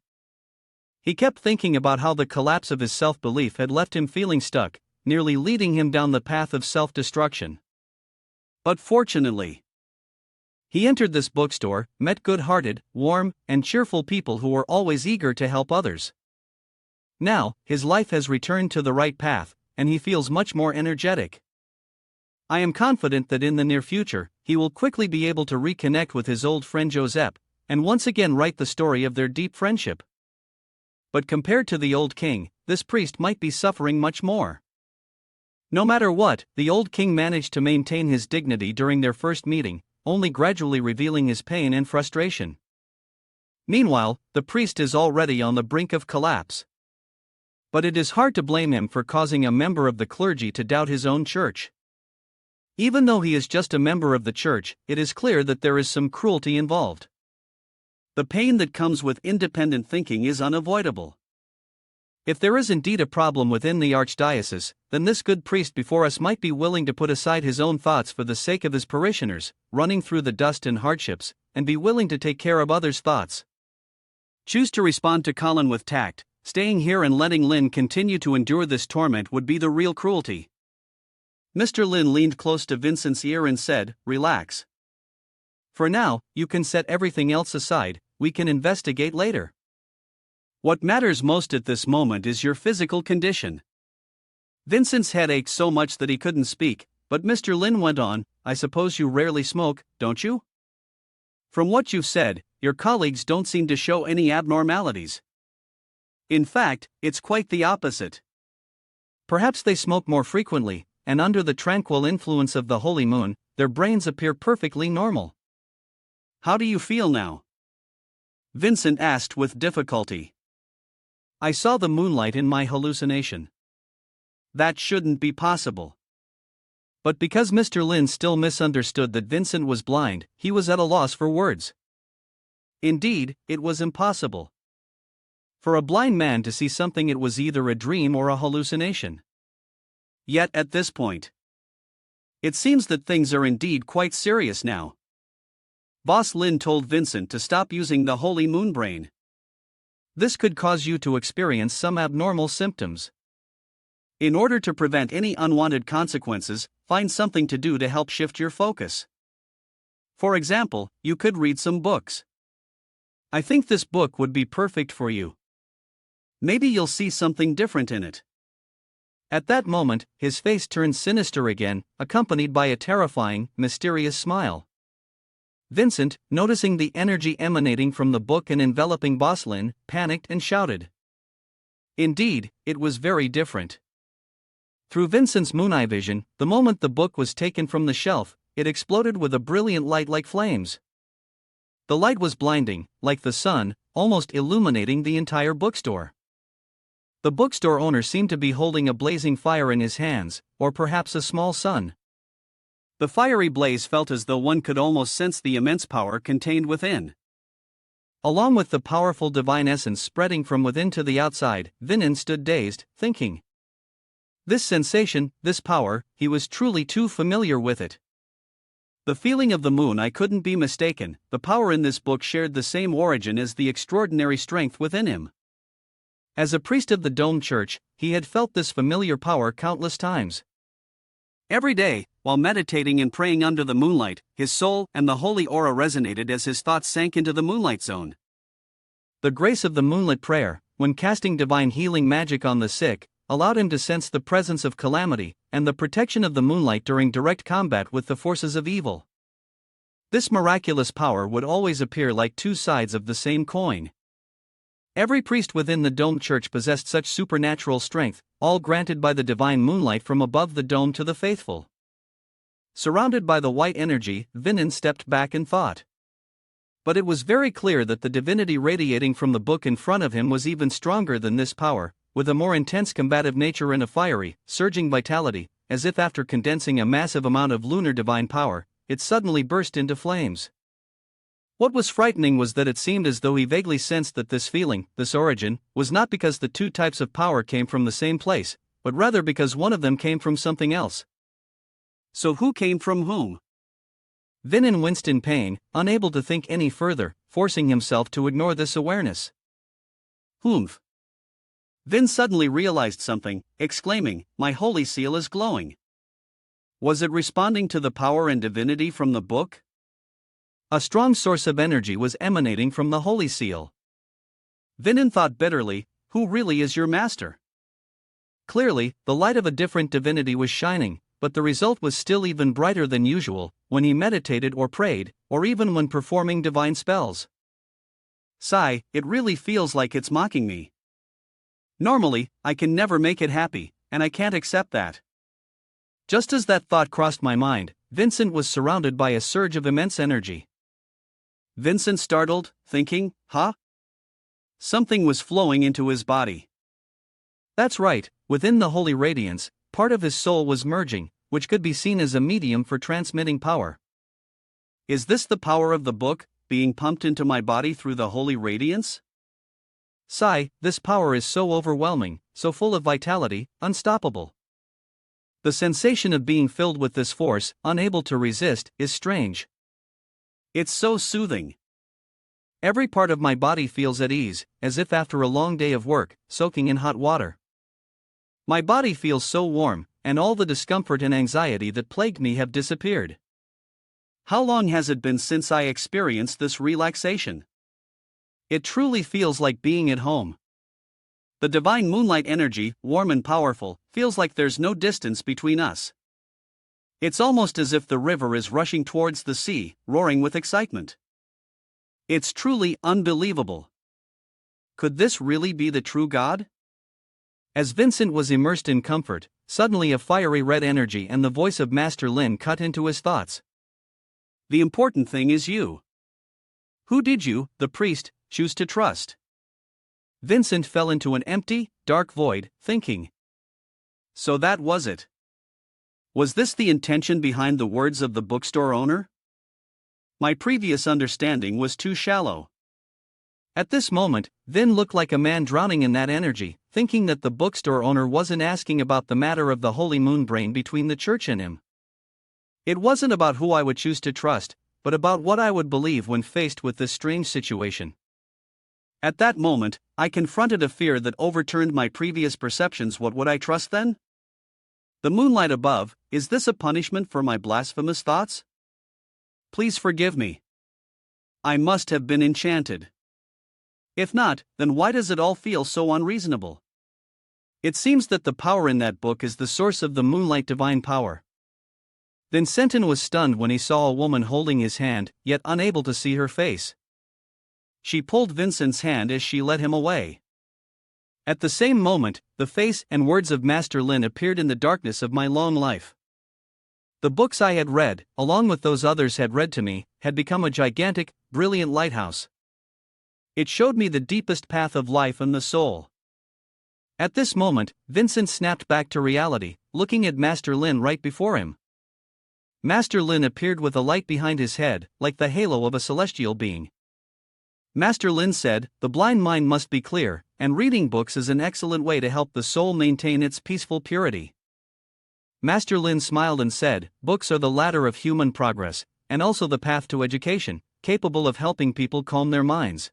B: He kept thinking about how the collapse of his self-belief had left him feeling stuck, nearly leading him down the path of self-destruction. But fortunately, he entered this bookstore, met good-hearted, warm, and cheerful people who were always eager to help others. Now, his life has returned to the right path, and he feels much more energetic. I am confident that in the near future, he will quickly be able to reconnect with his old friend Joseph, and once again write the story of their deep friendship. But compared to the old king, this priest might be suffering much more. No matter what, the old king managed to maintain his dignity during their first meeting, only gradually revealing his pain and frustration. Meanwhile, the priest is already on the brink of collapse. But it is hard to blame him for causing a member of the clergy to doubt his own church. Even though he is just a member of the church, it is clear that there is some cruelty involved. The pain that comes with independent thinking is unavoidable. If there is indeed a problem within the archdiocese, then this good priest before us might be willing to put aside his own thoughts for the sake of his parishioners, running through the dust and hardships, and be willing to take care of others' thoughts. Choose to respond to Colin with tact. Staying here and letting Lin continue to endure this torment would be the real cruelty. Mr. Lin leaned close to Vincent's ear and said, relax. For now, you can set everything else aside, we can investigate later. What matters most at this moment is your physical condition. Vincent's head ached so much that he couldn't speak, but Mr. Lin went on, I suppose you rarely smoke, don't you? From what you've said, your colleagues don't seem to show any abnormalities. In fact, it's quite the opposite. Perhaps they smoke more frequently, and under the tranquil influence of the holy moon, their brains appear perfectly normal. How do you feel now? Vincent asked with difficulty. I saw the moonlight in my hallucination. That shouldn't be possible. But because Mr. Lin still misunderstood that Vincent was blind, he was at a loss for words. Indeed, it was impossible. For a blind man to see something, it was either a dream or a hallucination. Yet at this point, it seems that things are indeed quite serious now. Boss Lin told Vincent to stop using the holy moon brain. This could cause you to experience some abnormal symptoms. In order to prevent any unwanted consequences, find something to do to help shift your focus. For example, you could read some books. I think this book would be perfect for you. Maybe you'll see something different in it. At that moment, his face turned sinister again, accompanied by a terrifying, mysterious smile. Vincent, noticing the energy emanating from the book and enveloping Boss Lin, panicked and shouted. Indeed, it was very different. Through Vincent's moon-eye vision, the moment the book was taken from the shelf, it exploded with a brilliant light like flames. The light was blinding, like the sun, almost illuminating the entire bookstore. The bookstore owner seemed to be holding a blazing fire in his hands, or perhaps a small sun. The fiery blaze felt as though one could almost sense the immense power contained within. Along with the powerful divine essence spreading from within to the outside, Vincent stood dazed, thinking. This sensation, this power, he was truly too familiar with it. The feeling of the moon, I couldn't be mistaken. The power in this book shared the same origin as the extraordinary strength within him. As a priest of the Dome Church, he had felt this familiar power countless times. Every day, while meditating and praying under the moonlight, his soul and the holy aura resonated as his thoughts sank into the moonlight zone. The grace of the moonlit prayer, when casting divine healing magic on the sick, allowed him to sense the presence of calamity and the protection of the moonlight during direct combat with the forces of evil. This miraculous power would always appear like two sides of the same coin. Every priest within the Dome Church possessed such supernatural strength, all granted by the divine moonlight from above the dome to the faithful. Surrounded by the white energy, Vinnan stepped back in thought. But it was very clear that the divinity radiating from the book in front of him was even stronger than this power, with a more intense combative nature and a fiery, surging vitality, as if after condensing a massive amount of lunar divine power, it suddenly burst into flames. What was frightening was that it seemed as though he vaguely sensed that this feeling, this origin, was not because the two types of power came from the same place, but rather because one of them came from something else. So who came from whom? Vinnan winced in pain, unable to think any further, forcing himself to ignore this awareness. Humph. Vin suddenly realized something, exclaiming, "My holy seal is glowing." Was it responding to the power and divinity from the book? A strong source of energy was emanating from the holy seal. Vinnan thought bitterly, who really is your master? Clearly, the light of a different divinity was shining, but the result was still even brighter than usual, when he meditated or prayed, or even when performing divine spells. Sigh, it really feels like it's mocking me. Normally, I can never make it happy, and I can't accept that. Just as that thought crossed my mind, Vincent was surrounded by a surge of immense energy. Vincent startled, thinking, huh? Something was flowing into his body. That's right, within the holy radiance, part of his soul was merging, which could be seen as a medium for transmitting power. Is this the power of the book, being pumped into my body through the holy radiance? Sigh, this power is so overwhelming, so full of vitality, unstoppable. The sensation of being filled with this force, unable to resist, is strange. It's so soothing. Every part of my body feels at ease, as if after a long day of work, soaking in hot water. My body feels so warm, and all the discomfort and anxiety that plagued me have disappeared. How long has it been since I experienced this relaxation? It truly feels like being at home. The divine moonlight energy, warm and powerful, feels like there's no distance between us. It's almost as if the river is rushing towards the sea, roaring with excitement. It's truly unbelievable. Could this really be the true God? As Vincent was immersed in comfort, suddenly a fiery red energy and the voice of Master Lin cut into his thoughts. The important thing is you. Who did you, the priest, choose to trust? Vincent fell into an empty, dark void, thinking. So that was it. Was this the intention behind the words of the bookstore owner? My previous understanding was too shallow. At this moment, Vin looked like a man drowning in that energy, thinking that the bookstore owner wasn't asking about the matter of the holy moon brain between the church and him. It wasn't about who I would choose to trust, but about what I would believe when faced with this strange situation. At that moment, I confronted a fear that overturned my previous perceptions. What would I trust then? The moonlight above, is this a punishment for my blasphemous thoughts? Please forgive me. I must have been enchanted. If not, then why does it all feel so unreasonable? It seems that the power in that book is the source of the moonlight divine power. Vincentin was stunned when he saw a woman holding his hand, yet unable to see her face. She pulled Vincent's hand as she led him away. At the same moment, the face and words of Master Lin appeared in the darkness of my long life. The books I had read, along with those others had read to me, had become a gigantic, brilliant lighthouse. It showed me the deepest path of life and the soul. At this moment, Vincent snapped back to reality, looking at Master Lin right before him. Master Lin appeared with a light behind his head, like the halo of a celestial being. Master Lin said, "The blind mind must be clear, and reading books is an excellent way to help the soul maintain its peaceful purity." Master Lin smiled and said, "Books are the ladder of human progress,
A: and also the path to education, capable of helping people calm their minds.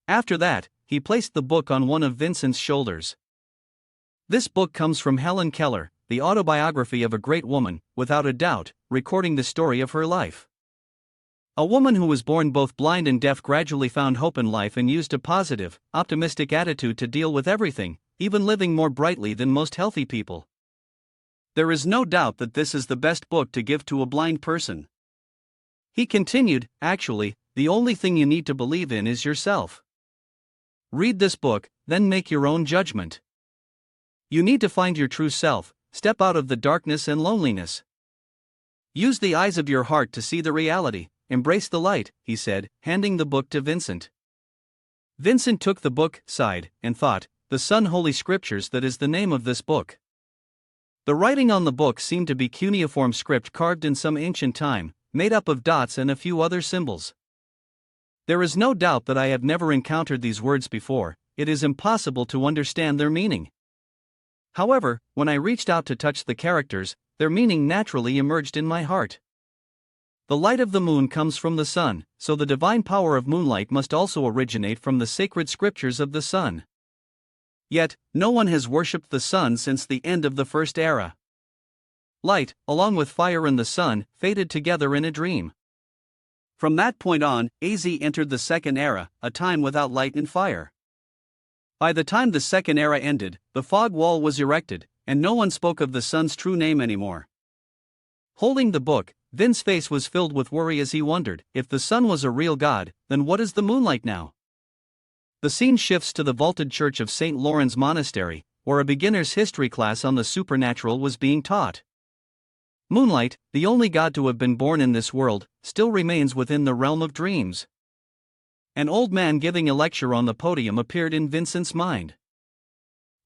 A: After that, he placed the book on one of Vincent's shoulders. This book comes from Helen Keller, the autobiography of a great woman, without a doubt, recording the story of her life. A woman who was born both blind and deaf gradually found hope in life and used a positive, optimistic attitude to deal with everything, even living more brightly than most healthy people. There is no doubt that this is the best book to give to a blind person. He continued, actually, the only thing you need to believe in is yourself. Read this book, then make your own judgment. You need to find your true self, step out of the darkness and loneliness. Use the eyes of your heart to see the reality, embrace the light, he said, handing the book to Vincent. Vincent took the book, sighed, and thought, the Sun Holy Scriptures, that is the name of this book. The writing on the book seemed to be cuneiform script carved in some ancient time, made up of dots and a few other symbols. There is no doubt that I have never encountered these words before, it is impossible to understand their meaning. However, when I reached out to touch the characters, their meaning naturally emerged in my heart. The light of the moon comes from the sun, so the divine power of moonlight must also originate from the sacred scriptures of the sun. Yet, no one has worshipped the sun since the end of the first era. Light, along with fire and the sun, faded together in a dream. From that point on, AZ entered the second era, a time without light and fire. By the time the second era ended, the fog wall was erected, and no one spoke of the sun's true name anymore. Holding the book, Vin's face was filled with worry as he wondered, if the sun was a real god, then what is the moonlight now? The scene shifts to the vaulted church of St. Lawrence Monastery, where a beginner's history class on the supernatural was being taught. Moonlight, the only god to have been born in this world, still remains within the realm of dreams. An old man giving a lecture on the podium appeared in Vincent's mind.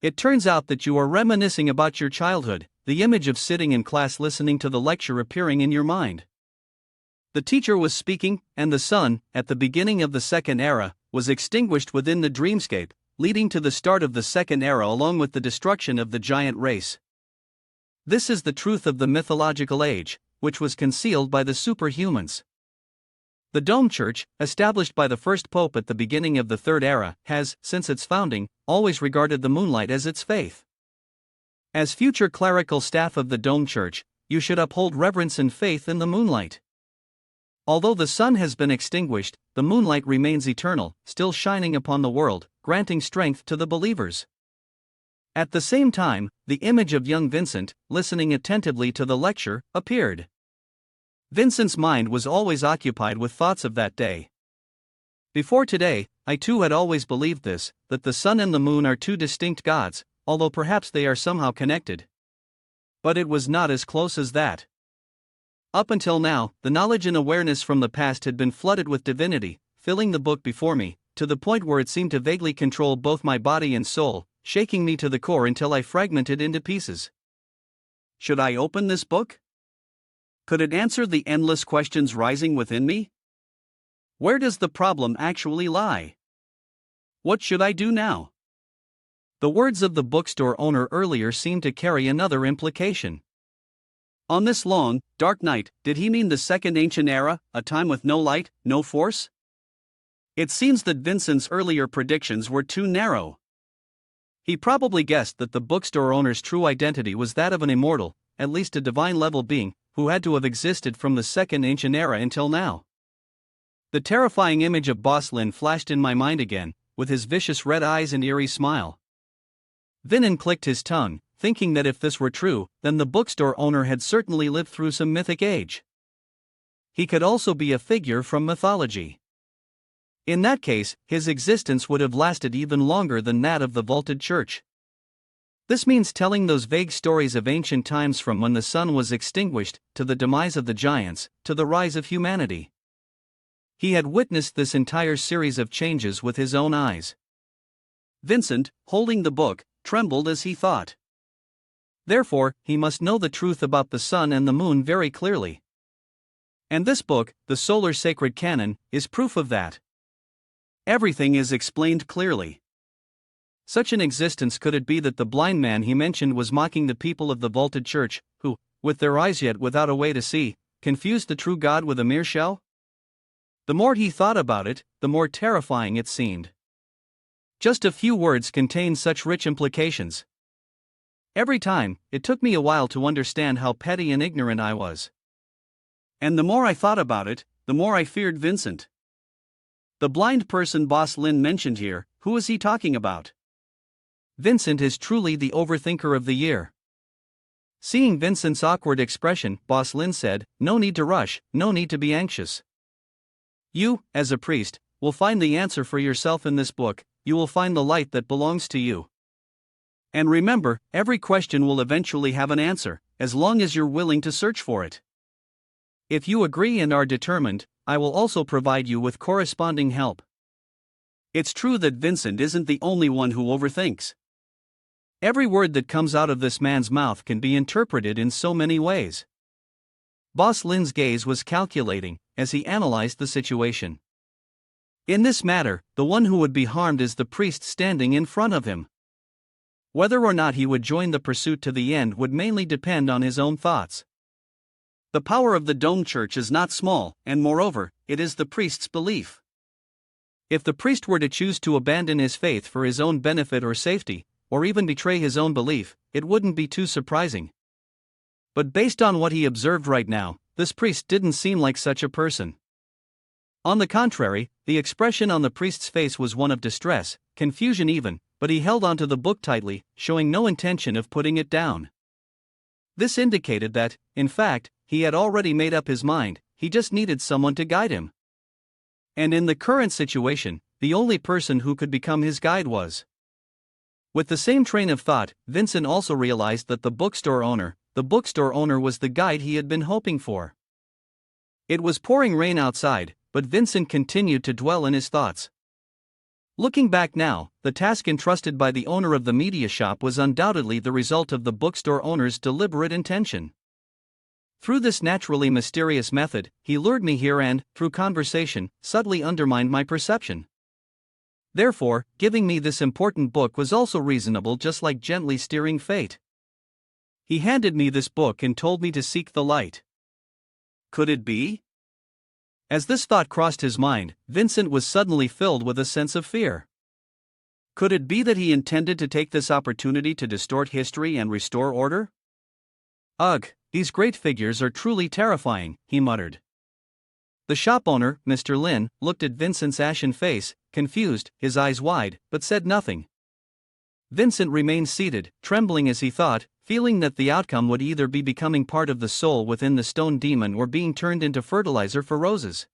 A: It turns out that you are reminiscing about your childhood, the image of sitting in class listening to the lecture appearing in your mind. The teacher was speaking, and the sun, at the beginning of the second era, was extinguished within the dreamscape, leading to the start of the second era along with the destruction of the giant race. This is the truth of the mythological age, which was concealed by the superhumans. The Dome Church, established by the first pope at the beginning of the third era, has, since its founding, always regarded the moonlight as its faith. As future clerical staff of the Dome Church, you should uphold reverence and faith in the moonlight. Although the sun has been extinguished, the moonlight remains eternal, still shining upon the world, granting strength to the believers. At the same time, the image of young Vincent, listening attentively to the lecture, appeared. Vincent's mind was always occupied with thoughts of that day. Before today, I too had always believed this, that the sun and the moon are two distinct gods, although perhaps they are somehow connected. But it was not as close as that. Up until now, the knowledge and awareness from the past had been flooded with divinity, filling the book before me, to the point where it seemed to vaguely control both my body and soul, shaking me to the core until I fragmented into pieces. Should I open this book? Could it answer the endless questions rising within me? Where does the problem actually lie? What should I do now? The words of the bookstore owner earlier seemed to carry another implication. On this long, dark night, did he mean the second ancient era, a time with no light, no force? It seems that Vincent's earlier predictions were too narrow. He probably guessed that the bookstore owner's true identity was that of an immortal, at least a divine-level being, who had to have existed from the second ancient era until now. The terrifying image of Boss Lin flashed in my mind again, with his vicious red eyes and eerie smile. Vinon clicked his tongue, thinking that if this were true, then the bookstore owner had certainly lived through some mythic age. He could also be a figure from mythology. In that case, his existence would have lasted even longer than that of the vaulted church. This means telling those vague stories of ancient times from when the sun was extinguished, to the demise of the giants, to the rise of humanity. He had witnessed this entire series of changes with his own eyes. Vincent, holding the book, trembled as he thought. Therefore, he must know the truth about the sun and the moon very clearly. And this book, the Solar Sacred Canon, is proof of that. Everything is explained clearly. Such an existence could it be that the blind man he mentioned was mocking the people of the vaulted church, who, with their eyes yet without a way to see, confuse the true God with a mere shell? The more he thought about it, the more terrifying it seemed. Just a few words contained such rich implications. Every time, it took me a while to understand how petty and ignorant I was. And the more I thought about it, the more I feared Vincent. The blind person Boss Lin mentioned here, who is he talking about? Vincent is truly the overthinker of the year. Seeing Vincent's awkward expression, Boss Lin said, "No need to rush, no need to be anxious. You, as a priest, will find the answer for yourself in this book, you will find the light that belongs to you. And remember, every question will eventually have an answer, as long as you're willing to search for it. If you agree and are determined, I will also provide you with corresponding help." It's true that Vincent isn't the only one who overthinks. Every word that comes out of this man's mouth can be interpreted in so many ways. Boss Lin's gaze was calculating as he analyzed the situation. In this matter, the one who would be harmed is the priest standing in front of him. Whether or not he would join the pursuit to the end would mainly depend on his own thoughts. The power of the Dome Church is not small, and moreover, it is the priest's belief. If the priest were to choose to abandon his faith for his own benefit or safety, or even betray his own belief, it wouldn't be too surprising. But based on what he observed right now, this priest didn't seem like such a person. On the contrary, the expression on the priest's face was one of distress, confusion even, but he held onto the book tightly, showing no intention of putting it down. This indicated that, in fact, he had already made up his mind, he just needed someone to guide him. And in the current situation, the only person who could become his guide was. With the same train of thought, Vincent also realized that the bookstore owner was the guide he had been hoping for. It was pouring rain outside, but Vincent continued to dwell in his thoughts. Looking back now, the task entrusted by the owner of the media shop was undoubtedly the result of the bookstore owner's deliberate intention. Through this naturally mysterious method, he lured me here and, through conversation, subtly undermined my perception. Therefore, giving me this important book was also reasonable, just like gently steering fate. He handed me this book and told me to seek the light. Could it be? As this thought crossed his mind, Vincent was suddenly filled with a sense of fear. Could it be that he intended to take this opportunity to distort history and restore order? Ugh, these great figures are truly terrifying, he muttered. The shop owner, Mr. Lin, looked at Vincent's ashen face, confused, his eyes wide, but said nothing. Vincent remained seated, trembling as he thought, feeling that the outcome would either be becoming part of the soul within the stone demon or being turned into fertilizer for roses.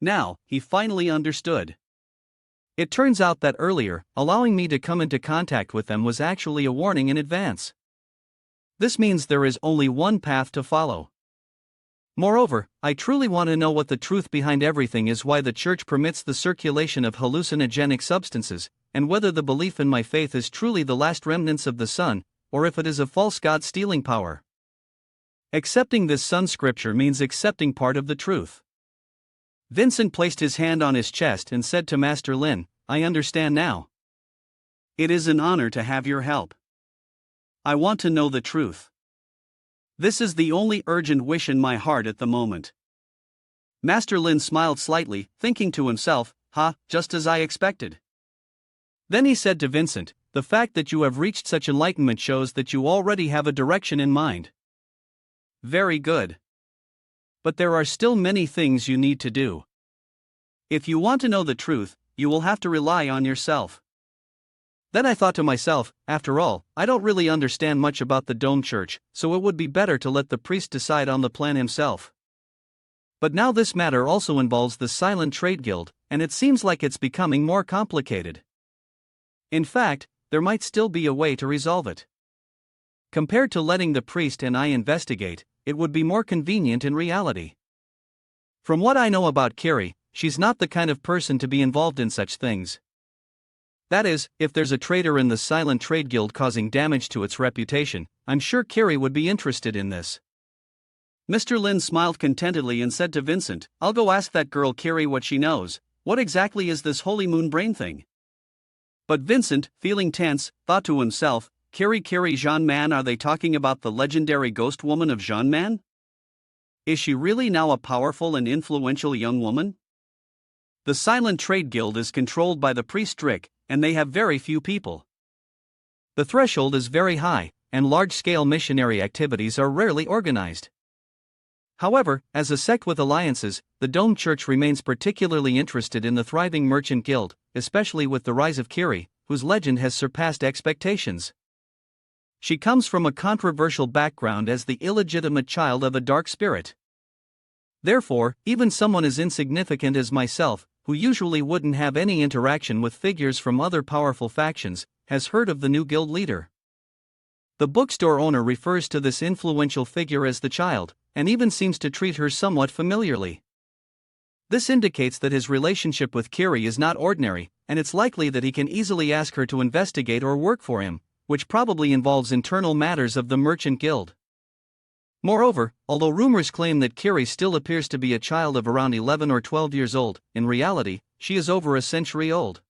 A: Now, he finally understood. It turns out that earlier, allowing me to come into contact with them was actually a warning in advance. This means there is only one path to follow. Moreover, I truly want to know what the truth behind everything is, why the church permits the circulation of hallucinogenic substances, and whether the belief in my faith is truly the last remnants of the sun, or if it is a false god stealing power. Accepting this sun scripture means accepting part of the truth. Vincent placed his hand on his chest and said to Master Lin, "I understand now. It is an honor to have your help. I want to know the truth. This is the only urgent wish in my heart at the moment." Master Lin smiled slightly, thinking to himself, just as I expected. Then he said to Vincent, "The fact that you have reached such enlightenment shows that you already have a direction in mind. Very good. But there are still many things you need to do. If you want to know the truth, you will have to rely on yourself." Then I thought to myself, after all, I don't really understand much about the Dome Church, so it would be better to let the priest decide on the plan himself. But now this matter also involves the Silent Trade Guild, and it seems like it's becoming more complicated. In fact, there might still be a way to resolve it. Compared to letting the priest and I investigate, it would be more convenient in reality. From what I know about Kiri, she's not the kind of person to be involved in such things. That is, if there's a traitor in the Silent Trade Guild causing damage to its reputation, I'm sure Kiri would be interested in this. Mr. Lin smiled contentedly and said to Vincent, "I'll go ask that girl Kiri what she knows. What exactly is this holy moon brain thing?" But Vincent, feeling tense, thought to himself, Kiri Jean Man, are they talking about the legendary ghost woman of Jean Man?
B: Is she really now a powerful and influential young woman? The Silent Trade Guild is controlled by the priest Rick, and they have very few people. The threshold is very high, and large-scale missionary activities are rarely organized. However, as a sect with alliances, the Dome Church remains particularly interested in the thriving merchant guild, especially with the rise of Kiri, whose legend has surpassed expectations. She comes from a controversial background as the illegitimate child of a dark spirit. Therefore, even someone as insignificant as myself, who usually wouldn't have any interaction with figures from other powerful factions, has heard of the new guild leader. The bookstore owner refers to this influential figure as the child, and even seems to treat her somewhat familiarly. This indicates that his relationship with Kiri is not ordinary, and it's likely that he can easily ask her to investigate or work for him, which probably involves internal matters of the merchant guild. Moreover, although rumors claim that Kiri still appears to be a child of around 11 or 12 years old, in reality, she is over a century old.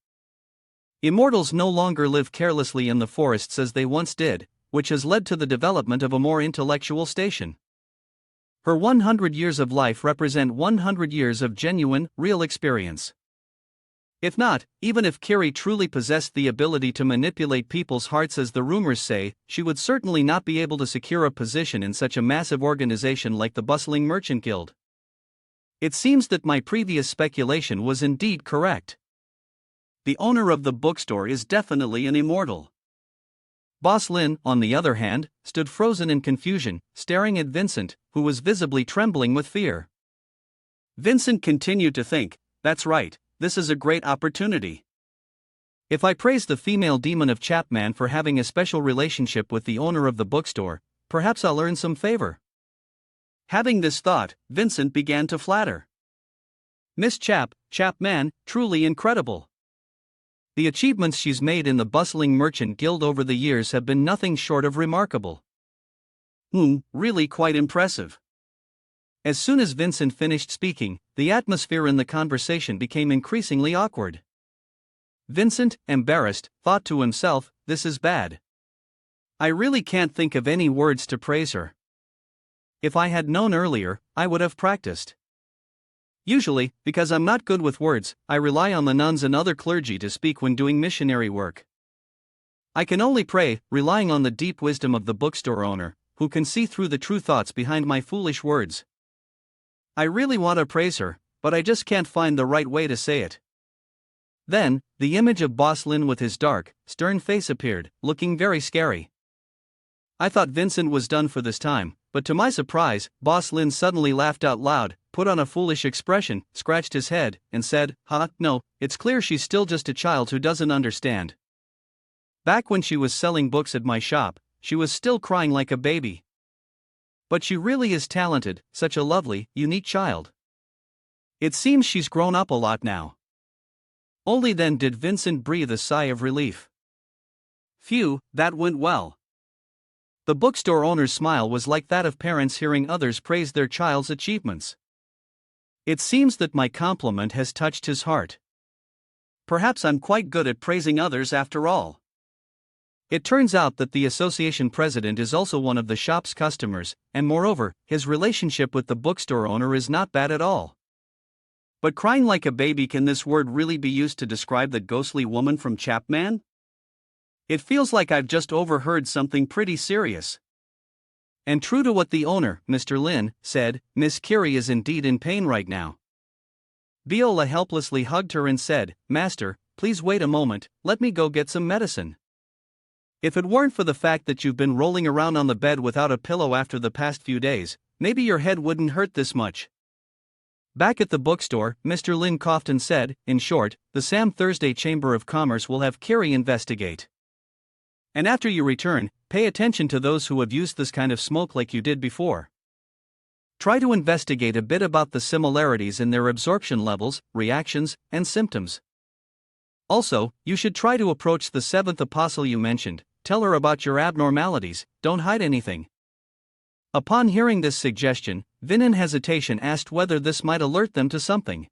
B: Immortals no longer live carelessly in the forests as they once did, which has led to the development of a more intellectual station. Her 100 years of life represent 100 years of genuine, real experience. If not, even if Kiri truly possessed the ability to manipulate people's hearts as the rumors say, she would certainly not be able to secure a position in such a massive organization like the bustling Merchant Guild. It seems that my previous speculation was indeed correct. The owner of the bookstore is definitely an immortal. Boss Lin, on the other hand, stood frozen in confusion, staring at Vincent, who was visibly trembling with fear. Vincent continued to think, "That's right, this is a great opportunity. If I praise the female demon of Chapman for having a special relationship with the owner of the bookstore, perhaps I'll earn some favor." Having this thought, Vincent began to flatter. "Miss Chapman, truly incredible. The achievements she's made in the bustling merchant guild over the years have been nothing short of remarkable. Really quite impressive." As soon as Vincent finished speaking, the atmosphere in the conversation became increasingly awkward. Vincent, embarrassed, thought to himself, "This is bad. I really can't think of any words to praise her. If I had known earlier, I would have practiced. Usually, because I'm not good with words, I rely on the nuns and other clergy to speak when doing missionary work. I can only pray, relying on the deep wisdom of the bookstore owner, who can see through the true thoughts behind my foolish words. I really want to praise her, but I just can't find the right way to say it." Then, the image of Boss Lin with his dark, stern face appeared, looking very scary. I thought Vincent was done for this time, but to my surprise, Boss Lin suddenly laughed out loud, put on a foolish expression, scratched his head, and said, No, it's clear she's still just a child who doesn't understand. Back when she was selling books at my shop, she was still crying like a baby. But she really is talented, such a lovely, unique child. It seems she's grown up a lot now." Only then did Vincent breathe a sigh of relief. Phew, that went well. The bookstore owner's smile was like that of parents hearing others praise their child's achievements. It seems that my compliment has touched his heart. Perhaps I'm quite good at praising others after all. It turns out that the association president is also one of the shop's customers, and moreover, his relationship with the bookstore owner is not bad at all. But crying like a baby, can this word really be used to describe the ghostly woman from Chapman? It feels like I've just overheard something pretty serious. And true to what the owner, Mr. Lin, said, Miss Kiri is indeed in pain right now. Viola helplessly hugged her and said, "Master, please wait a moment, let me go get some medicine. If it weren't for the fact that you've been rolling around on the bed without a pillow after the past few days, maybe your head wouldn't hurt this much." Back at the bookstore, Mr. Lin coughed and said, "In short, the Sam Thursday Chamber of Commerce will have Kiri investigate. And after you return, pay attention to those who have used this kind of smoke like you did before. Try to investigate a bit about the similarities in their absorption levels, reactions, and symptoms. Also, you should try to approach the seventh apostle you mentioned, tell her about your abnormalities, don't hide anything." Upon hearing this suggestion, Vin in hesitation asked whether this might alert them to something.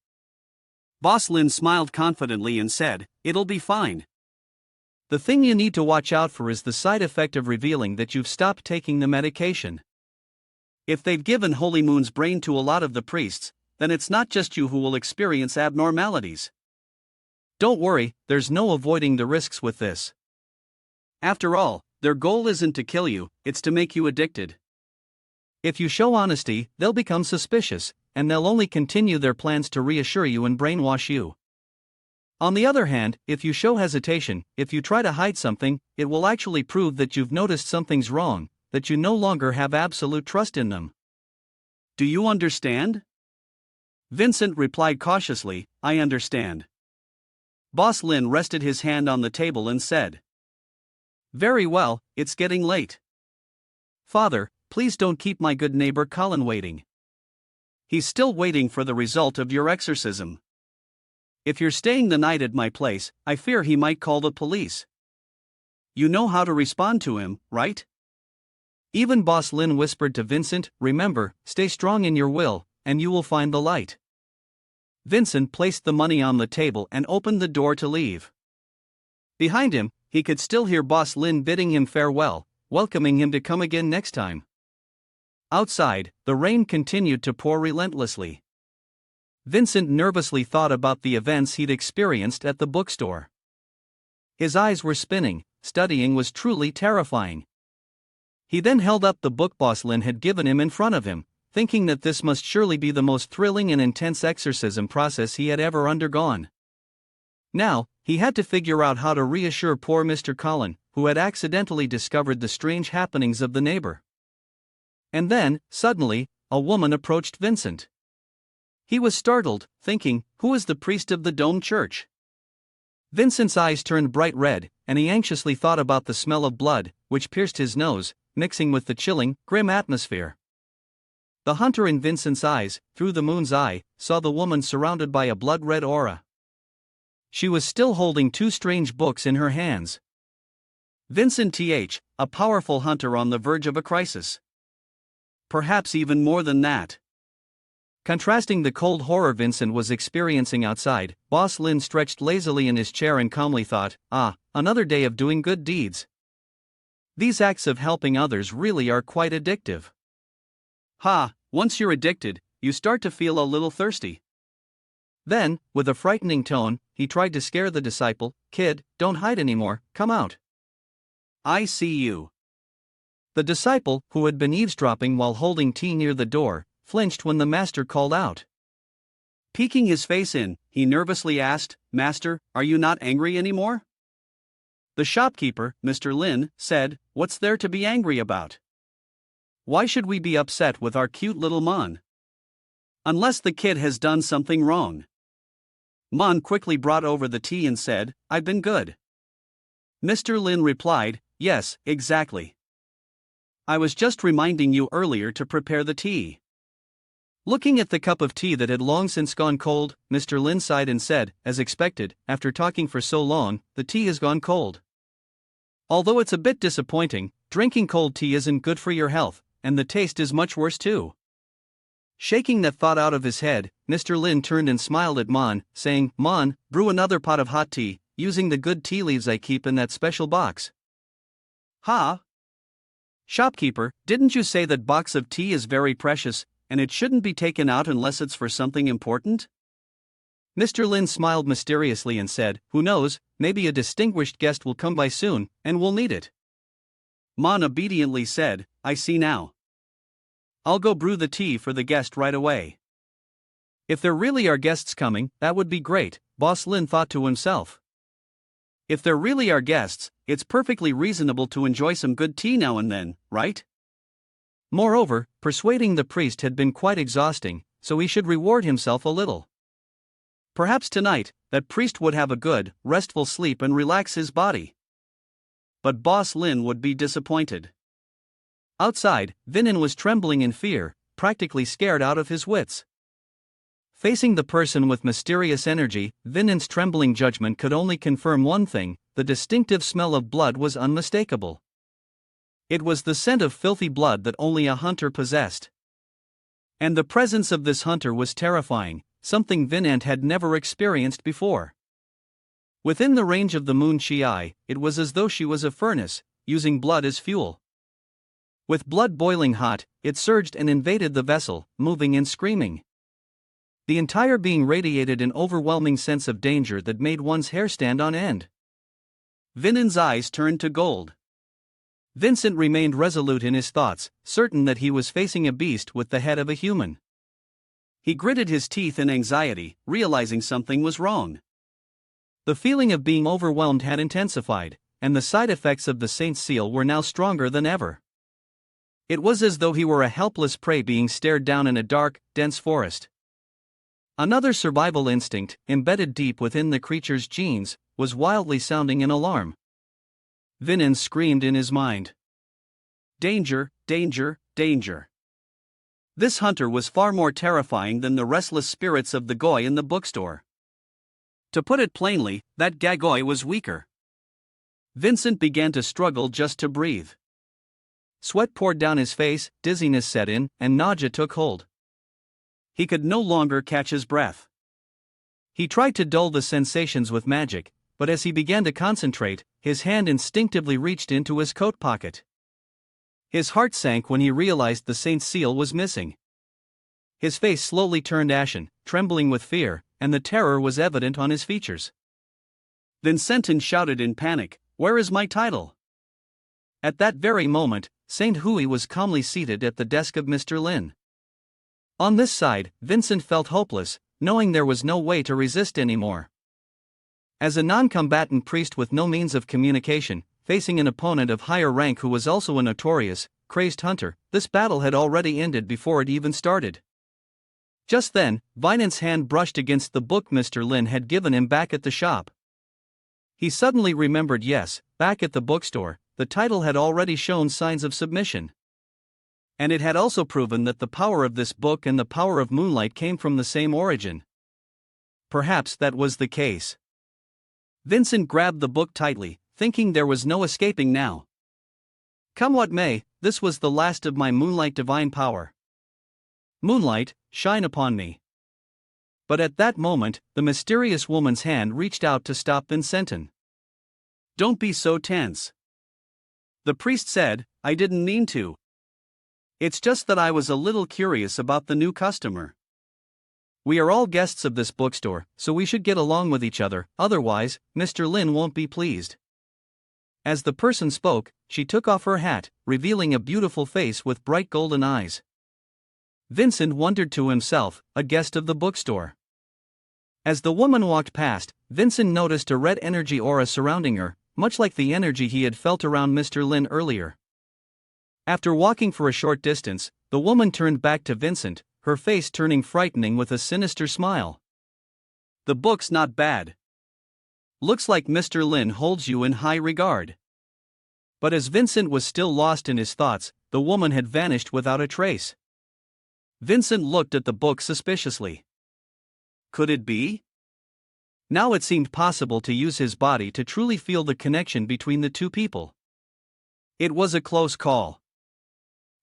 B: Boss Lin smiled confidently and said, "It'll be fine. The thing you need to watch out for is the side effect of revealing that you've stopped taking the medication. If they've given Holy Moon's brain to a lot of the priests, then it's not just you who will experience abnormalities. Don't worry, there's no avoiding the risks with this. After all, their goal isn't to kill you, it's to make you addicted. If you show honesty, they'll become suspicious, and they'll only continue their plans to reassure you and brainwash you. On the other hand, if you show hesitation, if you try to hide something, it will actually prove that you've noticed something's wrong, that you no longer have absolute trust in them. Do you understand? Vincent replied cautiously, I understand. Boss Lin rested his hand on the table and said, Very well, it's getting late. Father, please don't keep my good neighbor Colin waiting. He's still waiting for the result of your exorcism. If you're staying the night at my place, I fear he might call the police. You know how to respond to him, right? Even Boss Lin whispered to Vincent, Remember, stay strong in your will, and you will find the light. Vincent placed the money on the table and opened the door to leave. Behind him, he could still hear Boss Lin bidding him farewell, welcoming him to come again next time. Outside, the rain continued to pour relentlessly. Vincent nervously thought about the events he'd experienced at the bookstore. His eyes were spinning, studying was truly terrifying. He then held up the book Boss Lin had given him in front of him, thinking that this must surely be the most thrilling and intense exorcism process he had ever undergone. Now, he had to figure out how to reassure poor Mr. Colin, who had accidentally discovered the strange happenings of the neighbor. And then, suddenly, a woman approached Vincent. He was startled, thinking, Who is the priest of the domed church? Vincent's eyes turned bright red, and he anxiously thought about the smell of blood, which pierced his nose, mixing with the chilling, grim atmosphere. The hunter in Vincent's eyes, through the moon's eye, saw the woman surrounded by a blood-red aura. She was still holding two strange books in her hands. Vincent, a powerful hunter on the verge of a crisis. Perhaps even more than that. Contrasting the cold horror Vincent was experiencing outside, Boss Lin stretched lazily in his chair and calmly thought, another day of doing good deeds. These acts of helping others really are quite addictive. Once you're addicted, you start to feel a little thirsty. Then, with a frightening tone, he tried to scare the disciple, Kid, don't hide anymore, come out. I see you. The disciple, who had been eavesdropping while holding tea near the door, flinched when the master called out. Peeking his face in, he nervously asked, Master, are you not angry anymore? The shopkeeper, Mr. Lin, said, What's there to be angry about? Why should we be upset with our cute little Mon? Unless the kid has done something wrong. Mon quickly brought over the tea and said, I've been good. Mr. Lin replied, Yes, exactly. I was just reminding you earlier to prepare the tea. Looking at the cup of tea that had long since gone cold, Mr. Lin sighed and said, As expected, after talking for so long, the tea has gone cold. Although it's a bit disappointing, drinking cold tea isn't good for your health, and the taste is much worse too. Shaking that thought out of his head, Mr. Lin turned and smiled at Mon, saying, Mon, brew another pot of hot tea, using the good tea leaves I keep in that special box. Shopkeeper, didn't you say that box of tea is very precious, and it shouldn't be taken out unless it's for something important? Mr. Lin smiled mysteriously and said, Who knows, maybe a distinguished guest will come by soon, and we'll need it. Mon obediently said, I see now. I'll go brew the tea for the guest right away. If there really are guests coming, that would be great, Boss Lin thought to himself. If there really are guests, it's perfectly reasonable to enjoy some good tea now and then, right? Moreover, persuading the priest had been quite exhausting, so he should reward himself a little. Perhaps tonight, that priest would have a good, restful sleep and relax his body. But Boss Lin would be disappointed. Outside, Vinin was trembling in fear, practically scared out of his wits. Facing the person with mysterious energy, Vinin's trembling judgment could only confirm one thing: the distinctive smell of blood was unmistakable. It was the scent of filthy blood that only a hunter possessed. And the presence of this hunter was terrifying, something Vinant had never experienced before. Within the range of the moon Chi, it was as though she was a furnace, using blood as fuel.
A: With blood boiling hot, it surged and invaded the vessel, moving and screaming. The entire being radiated an overwhelming sense of danger that made one's hair stand on end. Vincen's eyes turned to gold. Vincent remained resolute in his thoughts, certain that he was facing a beast with the head of a human. He gritted his teeth in anxiety, realizing something was wrong. The feeling of being overwhelmed had intensified, and the side effects of the saint's seal were now stronger than ever. It was as though he were a helpless prey being stared down in a dark, dense forest. Another survival instinct, embedded deep within the creature's genes, was wildly sounding an alarm. Vincent screamed in his mind. Danger, danger, danger. This hunter was far more terrifying than the restless spirits of the guy in the bookstore. To put it plainly, that guy was weaker. Vincent began to struggle just to breathe. Sweat poured down his face, dizziness set in, and nausea took hold. He could no longer catch his breath. He tried to dull the sensations with magic, but as he began to concentrate, his hand instinctively reached into his coat pocket. His heart sank when he realized the saint's seal was missing. His face slowly turned ashen, trembling with fear, and the terror was evident on his features. Vincent shouted in panic, "Where is my title?" At that very moment, Saint Hui was calmly seated at the desk of Mr. Lin. On this side, Vincent felt hopeless, knowing there was no way to resist anymore. As a non-combatant priest with no means of communication, facing an opponent of higher rank who was also a notorious, crazed hunter, this battle had already ended before it even started. Just then, Vincent's hand brushed against the book Mr. Lin had given him back at the shop. He suddenly remembered, yes, back at the bookstore, the title had already shown signs of submission. And it had also proven that the power of this book and the power of moonlight came from the same origin. Perhaps that was the case. Vincent grabbed the book tightly, thinking there was no escaping now. Come what may, this was the last of my moonlight divine power. Moonlight, shine upon me. But at that moment, the mysterious woman's hand reached out to stop Vincent. Don't be so tense. The priest said, I didn't mean to. It's just that I was a little curious about the new customer. We are all guests of this bookstore, so we should get along with each other, otherwise, Mr. Lin won't be pleased. As the person spoke, she took off her hat, revealing a beautiful face with bright golden eyes. Vincent wondered to himself, a guest of the bookstore. As the woman walked past, Vincent noticed a red energy aura surrounding her, much like the energy he had felt around Mr. Lin earlier. After walking for a short distance, the woman turned back to Vincent, her face turning frightening with a sinister smile. The book's not bad. Looks like Mr. Lin holds you in high regard. But as Vincent was still lost in his thoughts, the woman had vanished without a trace. Vincent looked at the book suspiciously. Could it be? Now it seemed possible to use his body to truly feel the connection between the two people. It was a close call.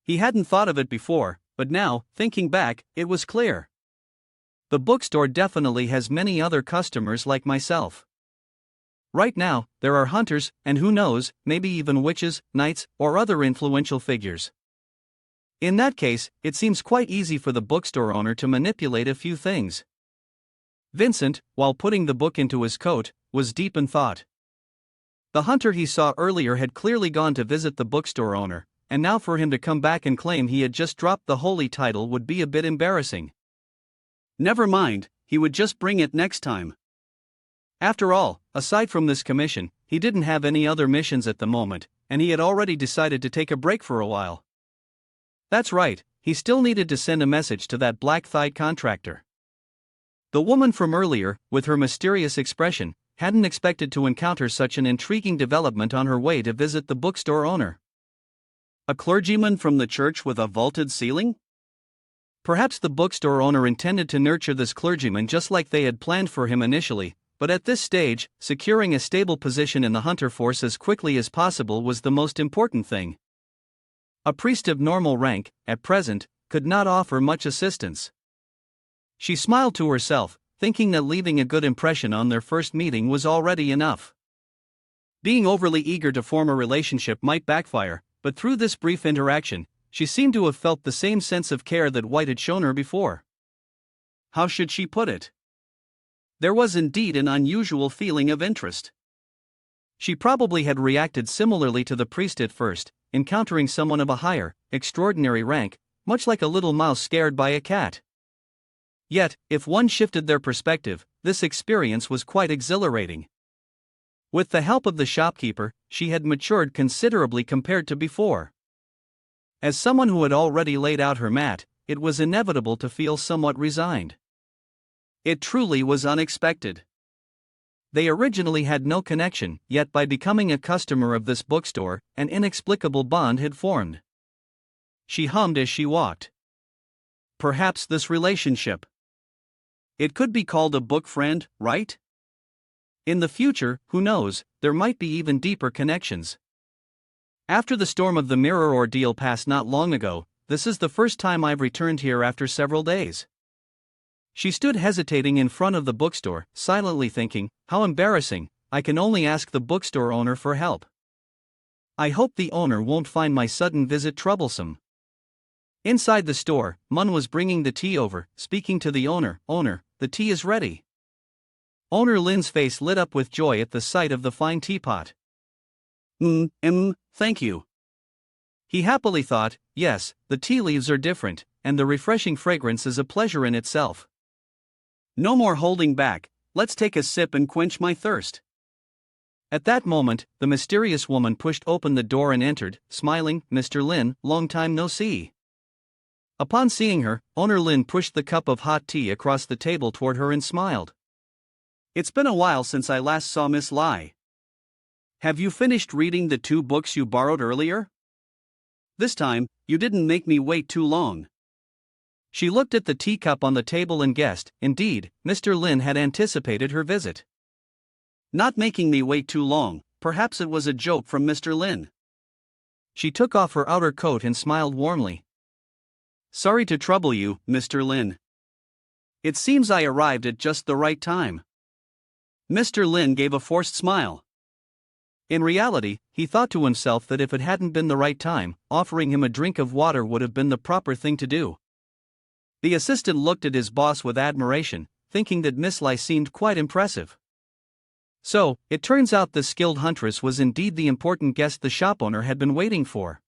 A: He hadn't thought of it before, but now, thinking back, it was clear. The bookstore definitely has many other customers like myself. Right now, there are hunters, and who knows, maybe even witches, knights, or other influential figures. In that case, it seems quite easy for the bookstore owner to manipulate a few things. Vincent, while putting the book into his coat, was deep in thought. The hunter he saw earlier had clearly gone to visit the bookstore owner, and now for him to come back and claim he had just dropped the holy title would be a bit embarrassing. Never mind, he would just bring it next time. After all, aside from this commission, he didn't have any other missions at the moment, and he had already decided to take a break for a while. That's right, he still needed to send a message to that black-thighed contractor. The woman from earlier, with her mysterious expression, hadn't expected to encounter such an intriguing development on her way to visit the bookstore owner. A clergyman from the church with a vaulted ceiling? Perhaps the bookstore owner intended to nurture this clergyman just like they had planned for him initially, but at this stage, securing a stable position in the hunter force as quickly as possible was the most important thing. A priest of normal rank, at present, could not offer much assistance. She smiled to herself, thinking that leaving a good impression on their first meeting was already enough. Being overly eager to form a relationship might backfire, but through this brief interaction, she seemed to have felt the same sense of care that White had shown her before. How should she put it? There was indeed an unusual feeling of interest. She probably had reacted similarly to the priest at first, encountering someone of a higher, extraordinary rank, much like a little mouse scared by a cat. Yet, if one shifted their perspective, this experience was quite exhilarating. With the help of the shopkeeper, she had matured considerably compared to before. As someone who had already laid out her mat, it was inevitable to feel somewhat resigned. It truly was unexpected. They originally had no connection, yet by becoming a customer of this bookstore, an inexplicable bond had formed. She hummed as she walked. Perhaps this relationship. It could be called a book friend, right? In the future, who knows, there might be even deeper connections. After the storm of the mirror ordeal passed not long ago, this is the first time I've returned here after several days. She stood hesitating in front of the bookstore, silently thinking, how embarrassing, I can only ask the bookstore owner for help. I hope the owner won't find my sudden visit troublesome. Inside the store, Mun was bringing the tea over, speaking to the owner. Owner, the tea is ready. Owner Lin's face lit up with joy at the sight of the fine teapot. Thank you. He happily thought, yes, the tea leaves are different, and the refreshing fragrance is a pleasure in itself. No more holding back, let's take a sip and quench my thirst. At that moment, the mysterious woman pushed open the door and entered, smiling. Mr. Lin, long time no see. Upon seeing her, Owner Lin pushed the cup of hot tea across the table toward her and smiled. It's been a while since I last saw Miss Lai. Have you finished reading the 2 books you borrowed earlier? This time, you didn't make me wait too long. She looked at the teacup on the table and guessed, indeed, Mr. Lin had anticipated her visit. Not making me wait too long, perhaps it was a joke from Mr. Lin. She took off her outer coat and smiled warmly. Sorry to trouble you, Mr. Lin. It seems I arrived at just the right time. Mr. Lin gave a forced smile. In reality, he thought to himself that if it hadn't been the right time, offering him a drink of water would have been the proper thing to do. The assistant looked at his boss with admiration, thinking that Miss Lai seemed quite impressive. So, it turns out the skilled huntress was indeed the important guest the shop owner had been waiting for.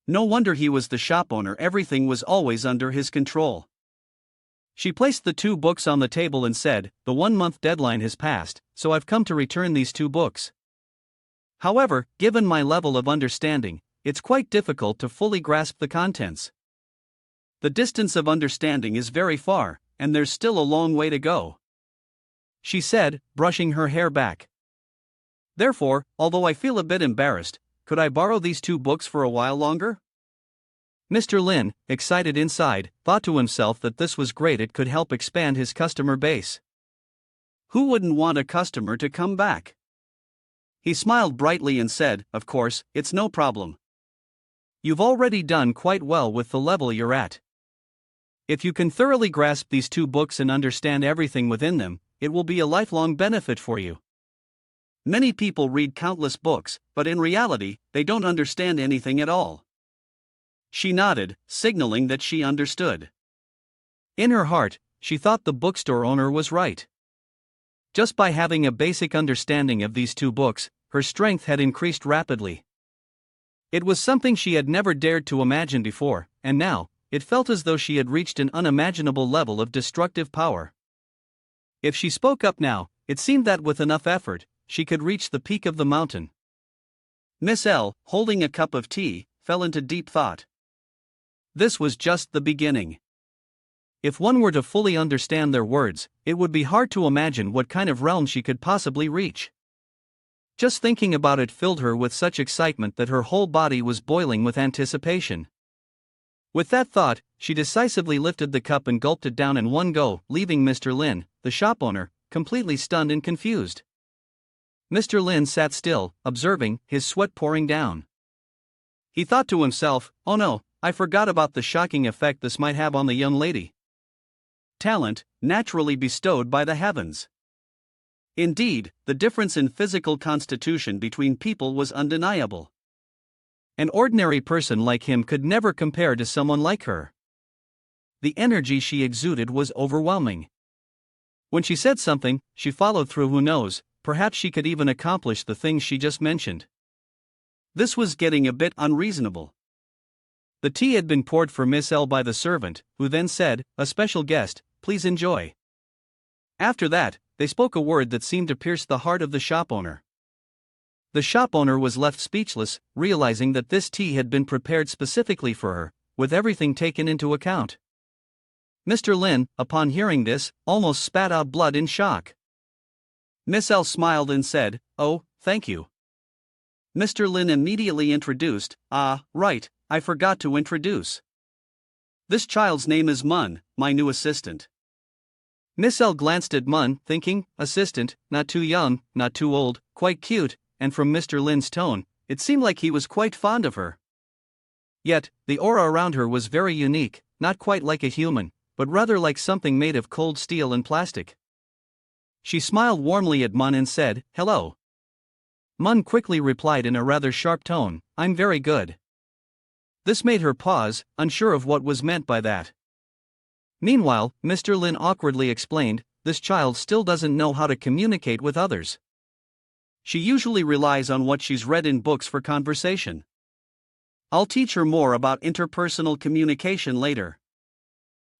A: No wonder he was the shop owner, everything was always under his control. She placed the 2 books on the table and said, the 1-month deadline has passed, so I've come to return these 2 books. However, given my level of understanding, it's quite difficult to fully grasp the contents. The distance of understanding is very far, and there's still a long way to go. She said, brushing her hair back. Therefore, although I feel a bit embarrassed, could I borrow these 2 books for a while longer? Mr. Lin, excited inside, thought to himself that this was great, it could help expand his customer base. Who wouldn't want a customer to come back? He smiled brightly and said, of course, it's no problem. You've already done quite well with the level you're at. If you can thoroughly grasp these 2 books and understand everything within them, it will be a lifelong benefit for you. Many people read countless books, but in reality, they don't understand anything at all. She nodded, signaling that she understood. In her heart, she thought the bookstore owner was right. Just by having a basic understanding of these 2 books, her strength had increased rapidly. It was something she had never dared to imagine before, and now, it felt as though she had reached an unimaginable level of destructive power. If she spoke up now, it seemed that with enough effort, she could reach the peak of the mountain. Miss L, holding a cup of tea, fell into deep thought. This was just the beginning. If one were to fully understand their words, it would be hard to imagine what kind of realm she could possibly reach. Just thinking about it filled her with such excitement that her whole body was boiling with anticipation. With that thought, she decisively lifted the cup and gulped it down in one go, leaving Mr. Lin, the shop owner, completely stunned and confused. Mr. Lin sat still, observing, his sweat pouring down. He thought to himself, oh no, I forgot about the shocking effect this might have on the young lady. Talent, naturally bestowed by the heavens. Indeed, the difference in physical constitution between people was undeniable. An ordinary person like him could never compare to someone like her. The energy she exuded was overwhelming. When she said something, she followed through. Who knows, perhaps she could even accomplish the things she just mentioned. This was getting a bit unreasonable. The tea had been poured for Miss L by the servant, who then said, "A special guest, please enjoy." After that, they spoke a word that seemed to pierce the heart of the shop owner. The shop owner was left speechless, realizing that this tea had been prepared specifically for her, with everything taken into account. Mr. Lin, upon hearing this, almost spat out blood in shock. Miss L smiled and said, "Oh, thank you." Mr. Lin immediately introduced, "Ah, right, I forgot to introduce. This child's name is Mun, my new assistant." Miss L glanced at Mun, thinking, assistant, not too young, not too old, quite cute, and from Mr. Lin's tone, it seemed like he was quite fond of her. Yet, the aura around her was very unique, not quite like a human, but rather like something made of cold steel and plastic. She smiled warmly at Mun and said, "Hello." Mun quickly replied in a rather sharp tone, "I'm very good." This made her pause, unsure of what was meant by that. Meanwhile, Mr. Lin awkwardly explained, "This child still doesn't know how to communicate with others. She usually relies on what she's read in books for conversation. I'll teach her more about interpersonal communication later."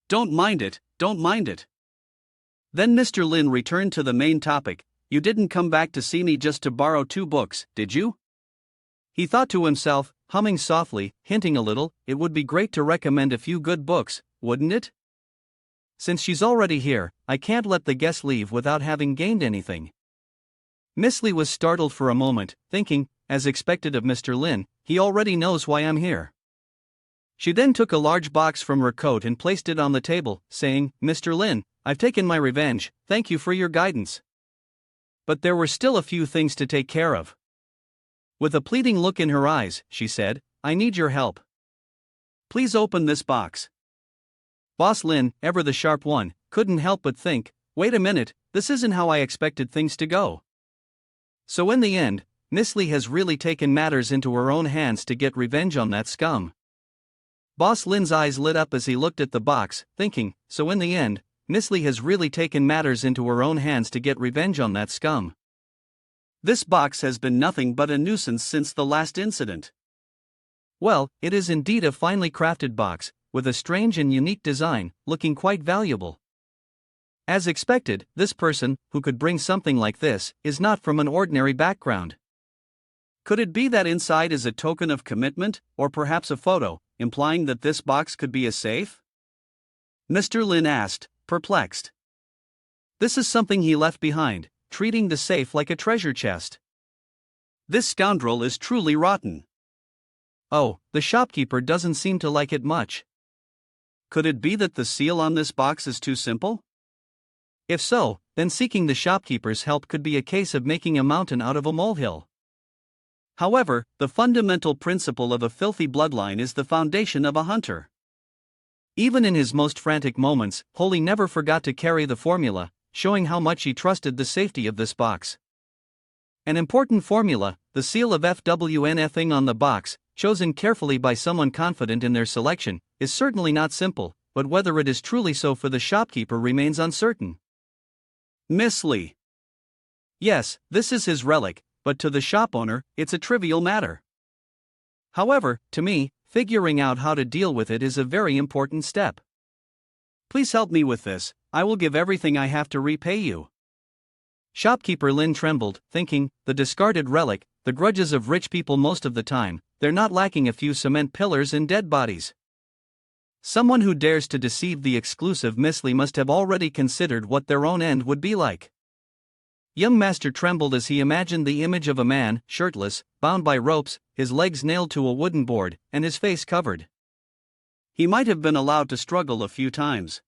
A: "Don't mind it, don't mind it." Then Mr. Lin returned to the main topic. "You didn't come back to see me just to borrow 2 books, did you?" He thought to himself, humming softly, hinting a little, it would be great to recommend a few good books, wouldn't it? Since she's already here, I can't let the guest leave without having gained anything. Miss Lee was startled for a moment, thinking, as expected of Mr. Lin, he already knows why I'm here. She then took a large box from her coat and placed it on the table, saying, "Mr. Lin, I've taken my revenge, thank you for your guidance." But there were still a few things to take care of. With a pleading look in her eyes, she said, "I need your help. Please open this box." Boss Lin, ever the sharp one, couldn't help but think, wait a minute, this isn't how I expected things to go. So in the end, Miss Lee has really taken matters into her own hands to get revenge on that scum. Boss Lin's eyes lit up as he looked at the box, thinking, so in the end, Miss Lee has really taken matters into her own hands to get revenge on that scum. This box has been nothing but a nuisance since the last incident. Well, it is indeed a finely crafted box, with a strange and unique design, looking quite valuable. As expected, this person, who could bring something like this, is not from an ordinary background. Could it be that inside is a token of commitment, or perhaps a photo, implying that this box could be a safe? Mr. Lin asked, perplexed. This is something he left behind, treating the safe like a treasure chest. This scoundrel is truly rotten. Oh, the shopkeeper doesn't seem to like it much. Could it be that the seal on this box is too simple? If so, then seeking the shopkeeper's help could be a case of making a mountain out of a molehill. However, the fundamental principle of a filthy bloodline is the foundation of a hunter. Even in his most frantic moments, Holy never forgot to carry the formula, showing how much he trusted the safety of this box. An important formula, the seal of FWNFing on the box, chosen carefully by someone confident in their selection, is certainly not simple, but whether it is truly so for the shopkeeper remains uncertain. Miss Lee. Yes, this is his relic, but to the shop owner, it's a trivial matter. However, to me, figuring out how to deal with it is a very important step. Please help me with this, I will give everything I have to repay you. Shopkeeper Lin trembled, thinking, the discarded relic, the grudges of rich people most of the time, they're not lacking a few cement pillars and dead bodies. Someone who dares to deceive the exclusive Miss Lee must have already considered what their own end would be like. Young Master trembled as he imagined the image of a man, shirtless, bound by ropes, his legs nailed to a wooden board, and his face covered. He might have been allowed to struggle a few times.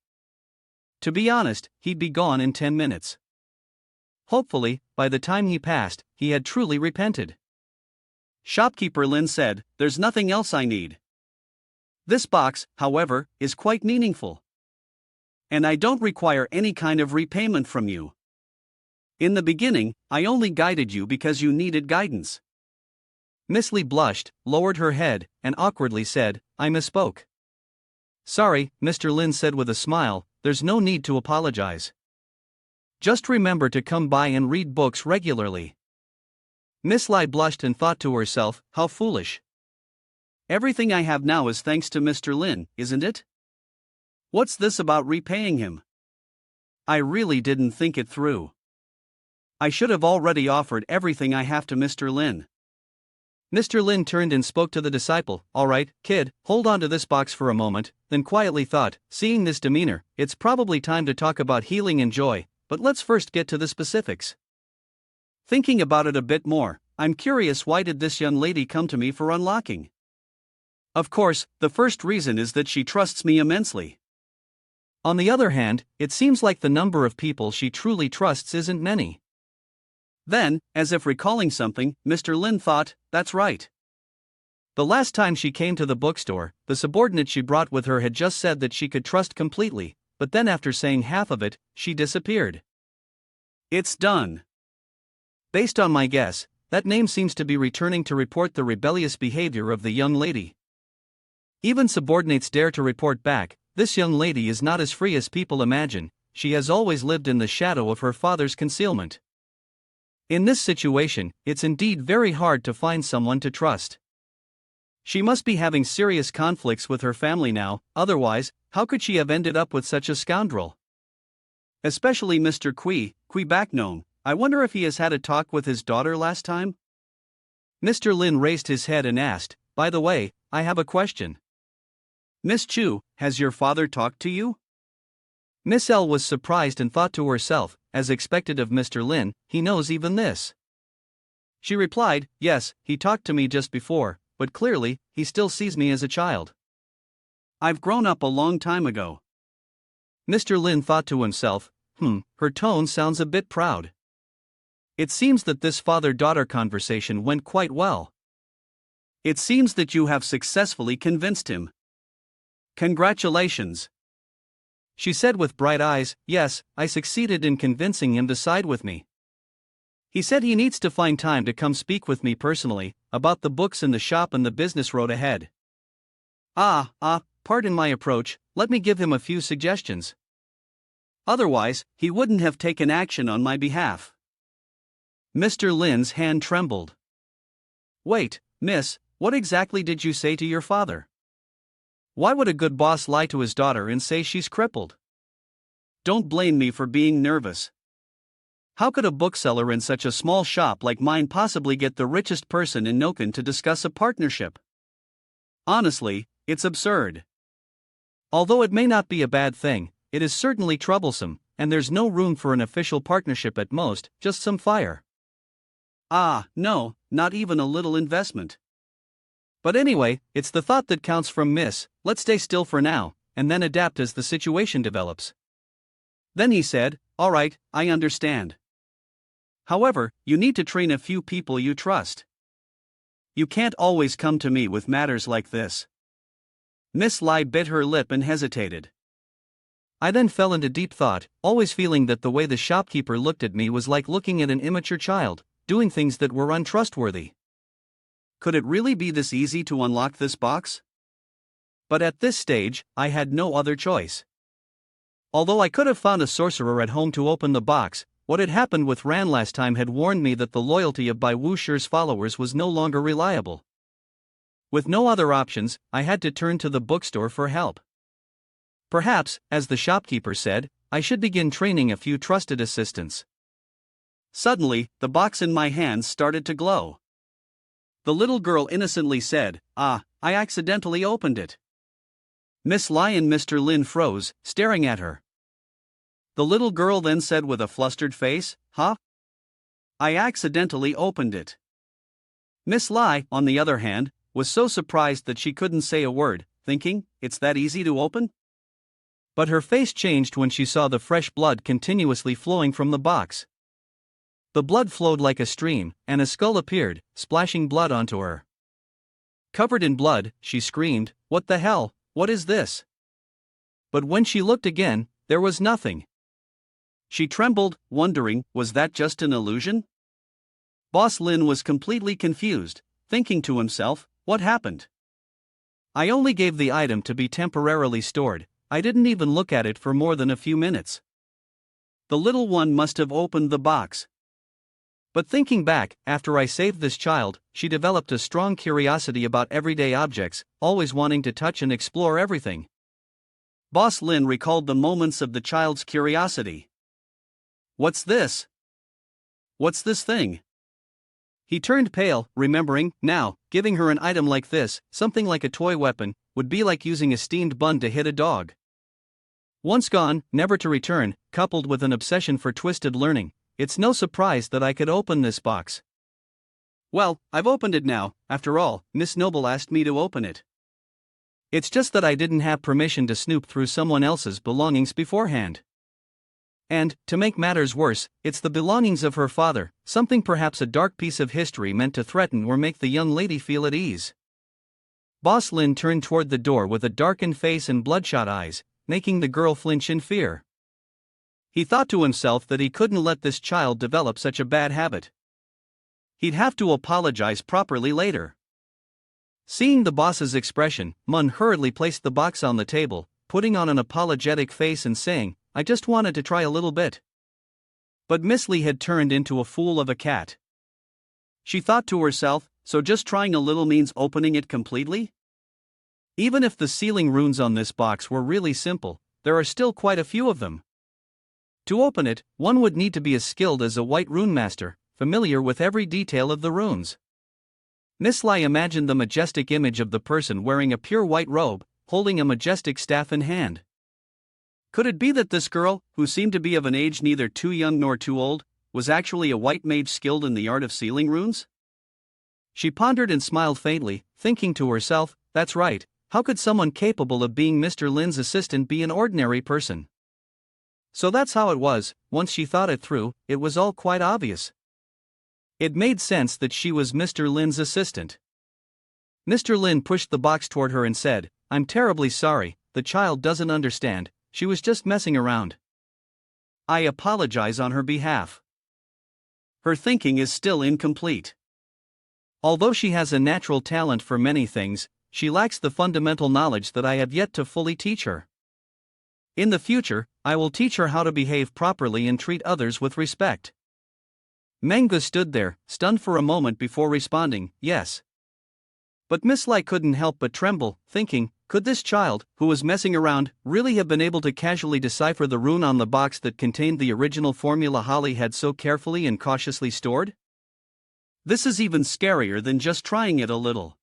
A: To be honest, he'd be gone in 10 minutes. Hopefully, by the time he passed, he had truly repented. Shopkeeper Lin said, there's nothing else I need. This box, however, is quite meaningful. And I don't require any kind of repayment from you. In the beginning, I only guided you because you needed guidance. Miss Lee blushed, lowered her head, and awkwardly said, "I misspoke." "Sorry," Mr. Lin said with a smile, "there's no need to apologize. Just remember to come by and read books regularly." Miss Lee blushed and thought to herself, how foolish. Everything I have now is thanks to Mr. Lin, isn't it? What's this about repaying him? I really didn't think it through. I should have already offered everything I have to Mr. Lin. Mr. Lin turned and spoke to the disciple. "All right, kid, hold on to this box for a moment," then quietly thought, seeing this demeanor, "It's probably time to talk about healing and joy, but let's first get to the specifics. Thinking about it a bit more, I'm curious, why did this young lady come to me for unlocking? Of course, the first reason is that she trusts me immensely. On the other hand, it seems like the number of people she truly trusts isn't many." Then, as if recalling something, Mr. Lin thought, "That's right. The last time she came to the bookstore, the subordinate she brought with her had just said that she could trust completely, but then after saying half of it, she disappeared. It's done. Based on my guess, that name seems to be returning to report the rebellious behavior of the young lady. Even subordinates dare to report back. This young lady is not as free as people imagine. She has always lived in the shadow of her father's concealment. In this situation, it's indeed very hard to find someone to trust. She must be having serious conflicts with her family now, otherwise, how could she have ended up with such a scoundrel? Especially Mr. Kui Baknong. I wonder if he has had a talk with his daughter last time?" Mr. Lin raised his head and asked, "By the way, I have a question. Miss Chu, has your father talked to you?" Miss L was surprised and thought to herself, as expected of Mr. Lin, he knows even this. She replied, "Yes, he talked to me just before, but clearly, he still sees me as a child. I've grown up a long time ago." Mr. Lin thought to himself, her tone sounds a bit proud. It seems that this father-daughter conversation went quite well. It seems that you have successfully convinced him. Congratulations. She said with bright eyes, "Yes, I succeeded in convincing him to side with me. He said he needs to find time to come speak with me personally, about the books in the shop and the business road ahead. Pardon my approach, let me give him a few suggestions. Otherwise, he wouldn't have taken action on my behalf." Mr. Lin's hand trembled. "Wait, miss, what exactly did you say to your father? Why would a good boss lie to his daughter and say she's crippled? Don't blame me for being nervous. How could a bookseller in such a small shop like mine possibly get the richest person in Noken to discuss a partnership? Honestly, it's absurd. Although it may not be a bad thing, it is certainly troublesome, and there's no room for an official partnership at most, just some fire. No, not even a little investment. But anyway, it's the thought that counts from miss, let's stay still for now, and then adapt as the situation develops." Then he said, "All right, I understand. However, you need to train a few people you trust. You can't always come to me with matters like this." Miss Lai bit her lip and hesitated. I then fell into deep thought, always feeling that the way the shopkeeper looked at me was like looking at an immature child, doing things that were untrustworthy. Could it really be this easy to unlock this box? But at this stage, I had no other choice. Although I could have found a sorcerer at home to open the box, what had happened with Ran last time had warned me that the loyalty of Bai Wushir's followers was no longer reliable. With no other options, I had to turn to the bookstore for help. Perhaps, as the shopkeeper said, I should begin training a few trusted assistants. Suddenly, the box in my hands started to glow. The little girl innocently said, I accidentally opened it." Miss Lai and Mr. Lin froze, staring at her. The little girl then said with a flustered face, "Huh? I accidentally opened it." Miss Lai, on the other hand, was so surprised that she couldn't say a word, thinking, "It's that easy to open?" But her face changed when she saw the fresh blood continuously flowing from the box. The blood flowed like a stream, and a skull appeared, splashing blood onto her. Covered in blood, she screamed, "What the hell, what is this?" But when she looked again, there was nothing. She trembled, wondering, was that just an illusion? Boss Lin was completely confused,
B: thinking to himself, what happened? I only gave the item to be temporarily stored, I didn't even look at it for more than a few minutes. The little one must have opened the box. But thinking back, after I saved this child, she developed a strong curiosity about everyday objects, always wanting to touch and explore everything. Boss Lin recalled the moments of the child's curiosity. What's this? What's this thing? He turned pale, remembering, now, giving her an item like this, something like a toy weapon, would be like using a steamed bun to hit a dog. Once gone, never to return, coupled with an obsession for twisted learning, it's no surprise that I could open this box. Well, I've opened it now, after all, Miss Noble asked me to open it. It's just that I didn't have permission to snoop through someone else's belongings beforehand. And, to make matters worse, it's the belongings of her father, something perhaps a dark piece of history meant to threaten or make the young lady feel at ease. Boss Lin turned toward the door with a darkened face and bloodshot eyes, making the girl flinch in fear. He thought to himself that he couldn't let this child develop such a bad habit. He'd have to apologize properly later. Seeing the boss's expression, Mun hurriedly placed the box on the table, putting on an apologetic face and saying, I just wanted to try a little bit. But Miss Lee had turned into a fool of a cat. She thought to herself, so just trying a little means opening it completely? Even if the sealing runes on this box were really simple, there are still quite a few of them. To open it, one would need to be as skilled as a white rune master, familiar with every detail of the runes. Miss Lai imagined the majestic image of the person wearing a pure white robe, holding a majestic staff in hand. Could it be that this girl, who seemed to be of an age neither too young nor too old, was actually a white mage skilled in the art of sealing runes? She pondered and smiled faintly, thinking to herself, that's right, how could someone capable of being Mr. Lin's assistant be an ordinary person? So that's how it was. Once she thought it through, it was all quite obvious. It made sense that she was Mr. Lin's assistant. Mr. Lin pushed the box toward her and said, I'm terribly sorry, the child doesn't understand, she was just messing around. I apologize on her behalf. Her thinking is still incomplete. Although she has a natural talent for many things, she lacks the fundamental knowledge that I have yet to fully teach her. In the future, I will teach her how to behave properly and treat others with respect. Manga stood there, stunned for a moment before responding, yes. But Miss Lai couldn't help but tremble, thinking, could this child, who was messing around, really have been able to casually decipher the rune on the box that contained the original formula Holly had so carefully and cautiously stored? This is even scarier than just trying it a little.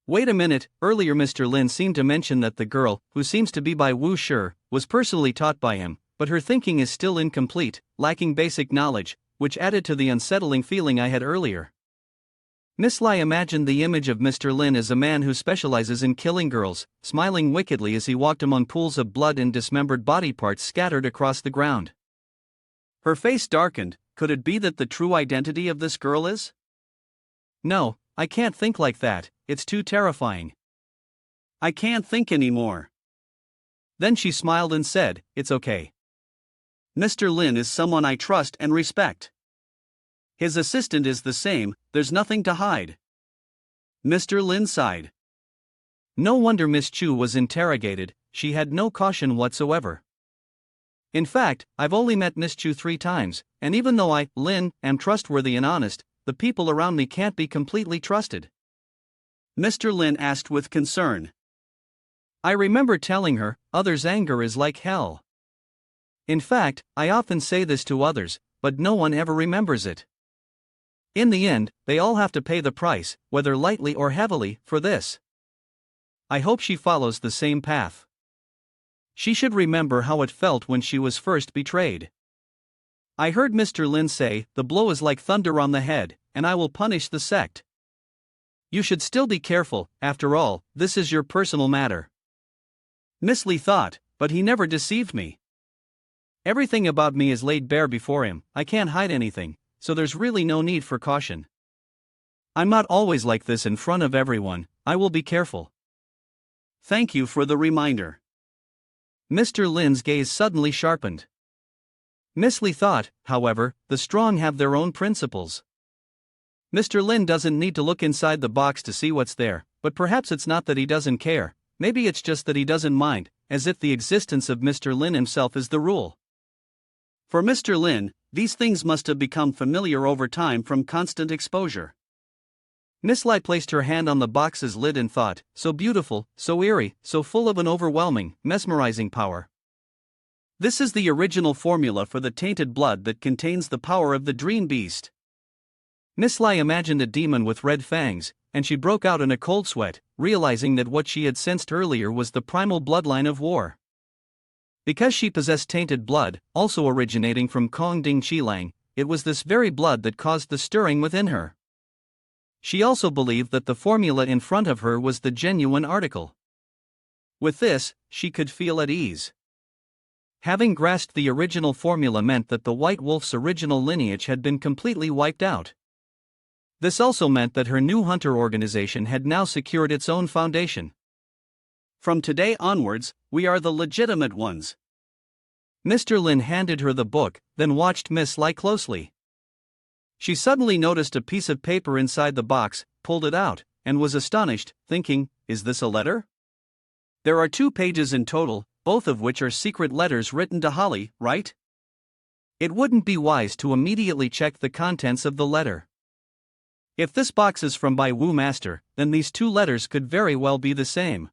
B: Wait a minute, earlier Mr. Lin seemed to mention that the girl, who seems to be by Wu Shi, was personally taught by him, but her thinking is still incomplete, lacking basic knowledge, which added to the unsettling feeling I had earlier. Miss Lai imagined the image of Mr. Lin as a man who specializes in killing girls, smiling wickedly as he walked among pools of blood and dismembered body parts scattered across the ground. Her face darkened. Could it be that the true identity of this girl is? No, I can't think like that, it's too terrifying. I can't think anymore. Then she smiled and said, it's okay. Mr. Lin is someone I trust and respect. His assistant is the same, there's nothing to hide. Mr. Lin sighed. No wonder Miss Chu was interrogated, she had no caution whatsoever. In fact, I've only met Miss Chu 3 times, and even though I, Lin, am trustworthy and honest, the people around me can't be completely trusted. Mr. Lin asked with concern. I remember telling her, others' anger is like hell. In fact, I often say this to others, but no one ever remembers it. In the end, they all have to pay the price, whether lightly or heavily, for this. I hope she follows the same path. She should remember how it felt when she was first betrayed. I heard Mr. Lin say, the blow is like thunder on the head, and I will punish the sect. You should still be careful, after all, this is your personal matter. Miss Lee thought, but he never deceived me. Everything about me is laid bare before him, I can't hide anything, so there's really no need for caution. I'm not always like this in front of everyone, I will be careful. Thank you for the reminder. Mr. Lin's gaze suddenly sharpened. Miss Lee thought, however, the strong have their own principles.
A: Mr. Lin doesn't need to look inside the box to see what's there, but perhaps it's not that he doesn't care, maybe it's just that he doesn't mind, as if the existence of Mr. Lin himself is the rule. For Mr. Lin, these things must have become familiar over time from constant exposure. Miss Lai placed her hand on the box's lid and thought, so beautiful, so eerie, so full of an overwhelming, mesmerizing power. This is the original formula for the tainted blood that contains the power of the dream beast. Miss Lai imagined a demon with red fangs, and she broke out in a cold sweat, realizing that what she had sensed earlier was the primal bloodline of war. Because she possessed tainted blood, also originating from Kong Ding Qilang, it was this very blood that caused the stirring within her. She also believed that the formula in front of her was the genuine article. With this, she could feel at ease. Having grasped the original formula meant that the White Wolf's original lineage had been completely wiped out. This also meant that her new hunter organization had now secured its own foundation. From today onwards, we are the legitimate ones. Mr. Lin handed her the book, then watched Miss Lai closely. She suddenly noticed a piece of paper inside the box, pulled it out, and was astonished, thinking, is this a letter? There are 2 pages in total, both of which are secret letters written to Holly, right? It wouldn't be wise to immediately check the contents of the letter. If this box is from Bai Wu Master, then these 2 letters could very well be the same.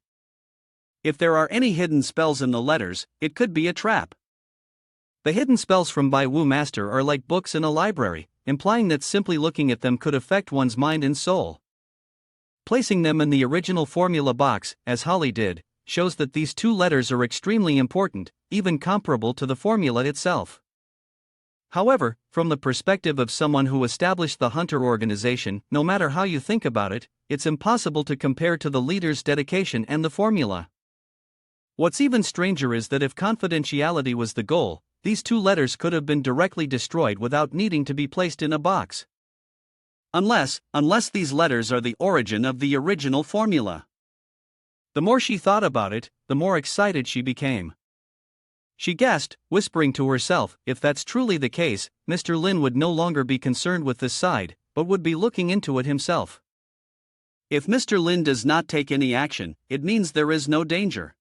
A: If there are any hidden spells in the letters, it could be a trap. The hidden spells from Bai Wu Master are like books in a library, implying that simply looking at them could affect one's mind and soul. Placing them in the original formula box, as Holly did, shows that these 2 letters are extremely important, even comparable to the formula itself. However, from the perspective of someone who established the Hunter organization, no matter how you think about it, it's impossible to compare to the leader's dedication and the formula. What's even stranger is that if confidentiality was the goal, these 2 letters could have been directly destroyed without needing to be placed in a box. Unless these letters are the origin of the original formula. The more she thought about it, the more excited she became. She guessed, whispering to herself, if that's truly the case, Mr. Lin would no longer be concerned with this side, but would be looking into it himself. If Mr. Lin does not take any action, it means there is no danger.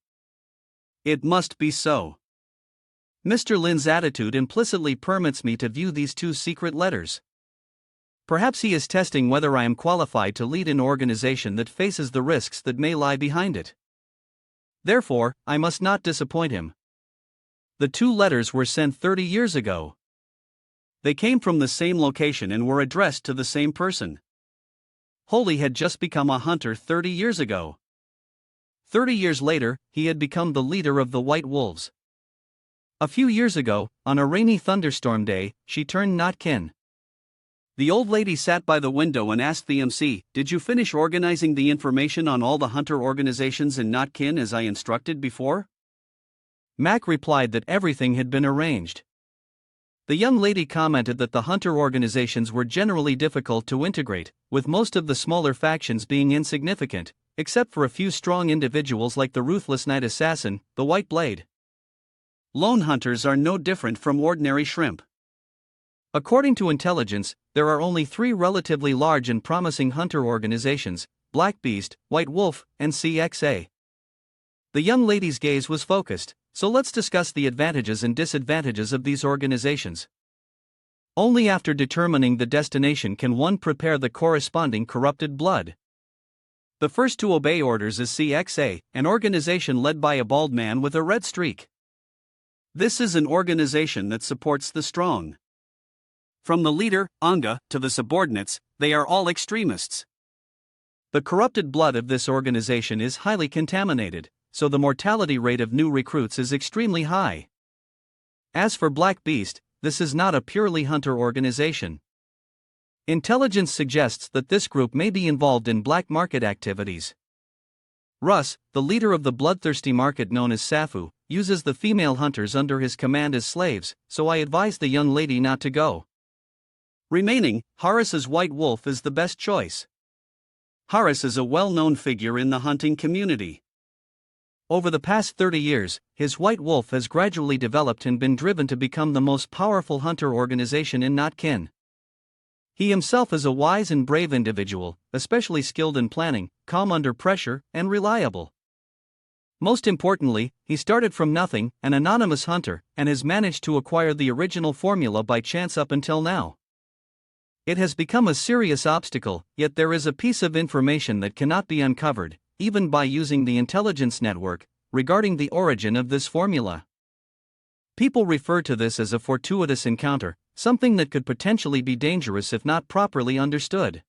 A: It must be so. Mr. Lin's attitude implicitly permits me to view these 2 secret letters. Perhaps he is testing whether I am qualified to lead an organization that faces the risks that may lie behind it. Therefore, I must not disappoint him. The 2 letters were sent 30 years ago. They came from the same location and were addressed to the same person. Holy had just become a hunter 30 years ago. 30 years later, he had become the leader of the White Wolves. A few years ago, on a rainy thunderstorm day, she turned not kin. The old lady sat by the window and asked the MC, "Did you finish organizing the information on all the hunter organizations in not kin as I instructed before?" Mac replied that everything had been arranged. The young lady commented that the hunter organizations were generally difficult to integrate, with most of the smaller factions being insignificant, except for a few strong individuals like the Ruthless Night Assassin, the White Blade. Lone hunters are no different from ordinary shrimp. According to intelligence, there are only 3 relatively large and promising hunter organizations: Black Beast, White Wolf, and CXA. The young lady's gaze was focused, so let's discuss the advantages and disadvantages of these organizations. Only after determining the destination can one prepare the corresponding corrupted blood. The first to obey orders is CXA, an organization led by a bald man with a red streak. This is an organization that supports the strong. From the leader, Anga, to the subordinates, they are all extremists. The corrupted blood of this organization is highly contaminated, so the mortality rate of new recruits is extremely high. As for Black Beast, this is not a purely hunter organization. Intelligence suggests that this group may be involved in black market activities. Russ, the leader of the bloodthirsty market known as Safu, uses the female hunters under his command as slaves, so I advise the young lady not to go. Remaining, Horace's White Wolf is the best choice. Horace is a well-known figure in the hunting community. Over the past 30 years, his White Wolf has gradually developed and been driven to become the most powerful hunter organization in not kin. He himself is a wise and brave individual, especially skilled in planning, calm under pressure, and reliable. Most importantly, he started from nothing, an anonymous hunter, and has managed to acquire the original formula by chance up until now. It has become a serious obstacle, yet there is a piece of information that cannot be uncovered, even by using the intelligence network, regarding the origin of this formula. People refer to this as a fortuitous encounter, something that could potentially be dangerous if not properly understood.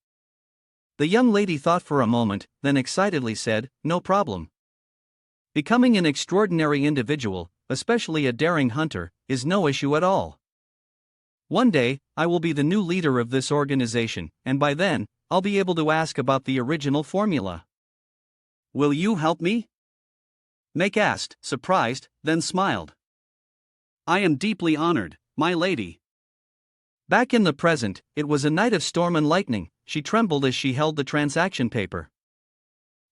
A: The young lady thought for a moment, then excitedly said, "No problem." Becoming an extraordinary individual, especially a daring hunter, is no issue at all. One day, I will be the new leader of this organization, and by then, I'll be able to ask about the original formula. Will you help me? Make asked, surprised, then smiled. I am deeply honored, my lady. Back in the present, it was a night of storm and lightning. She trembled as she held the transaction paper.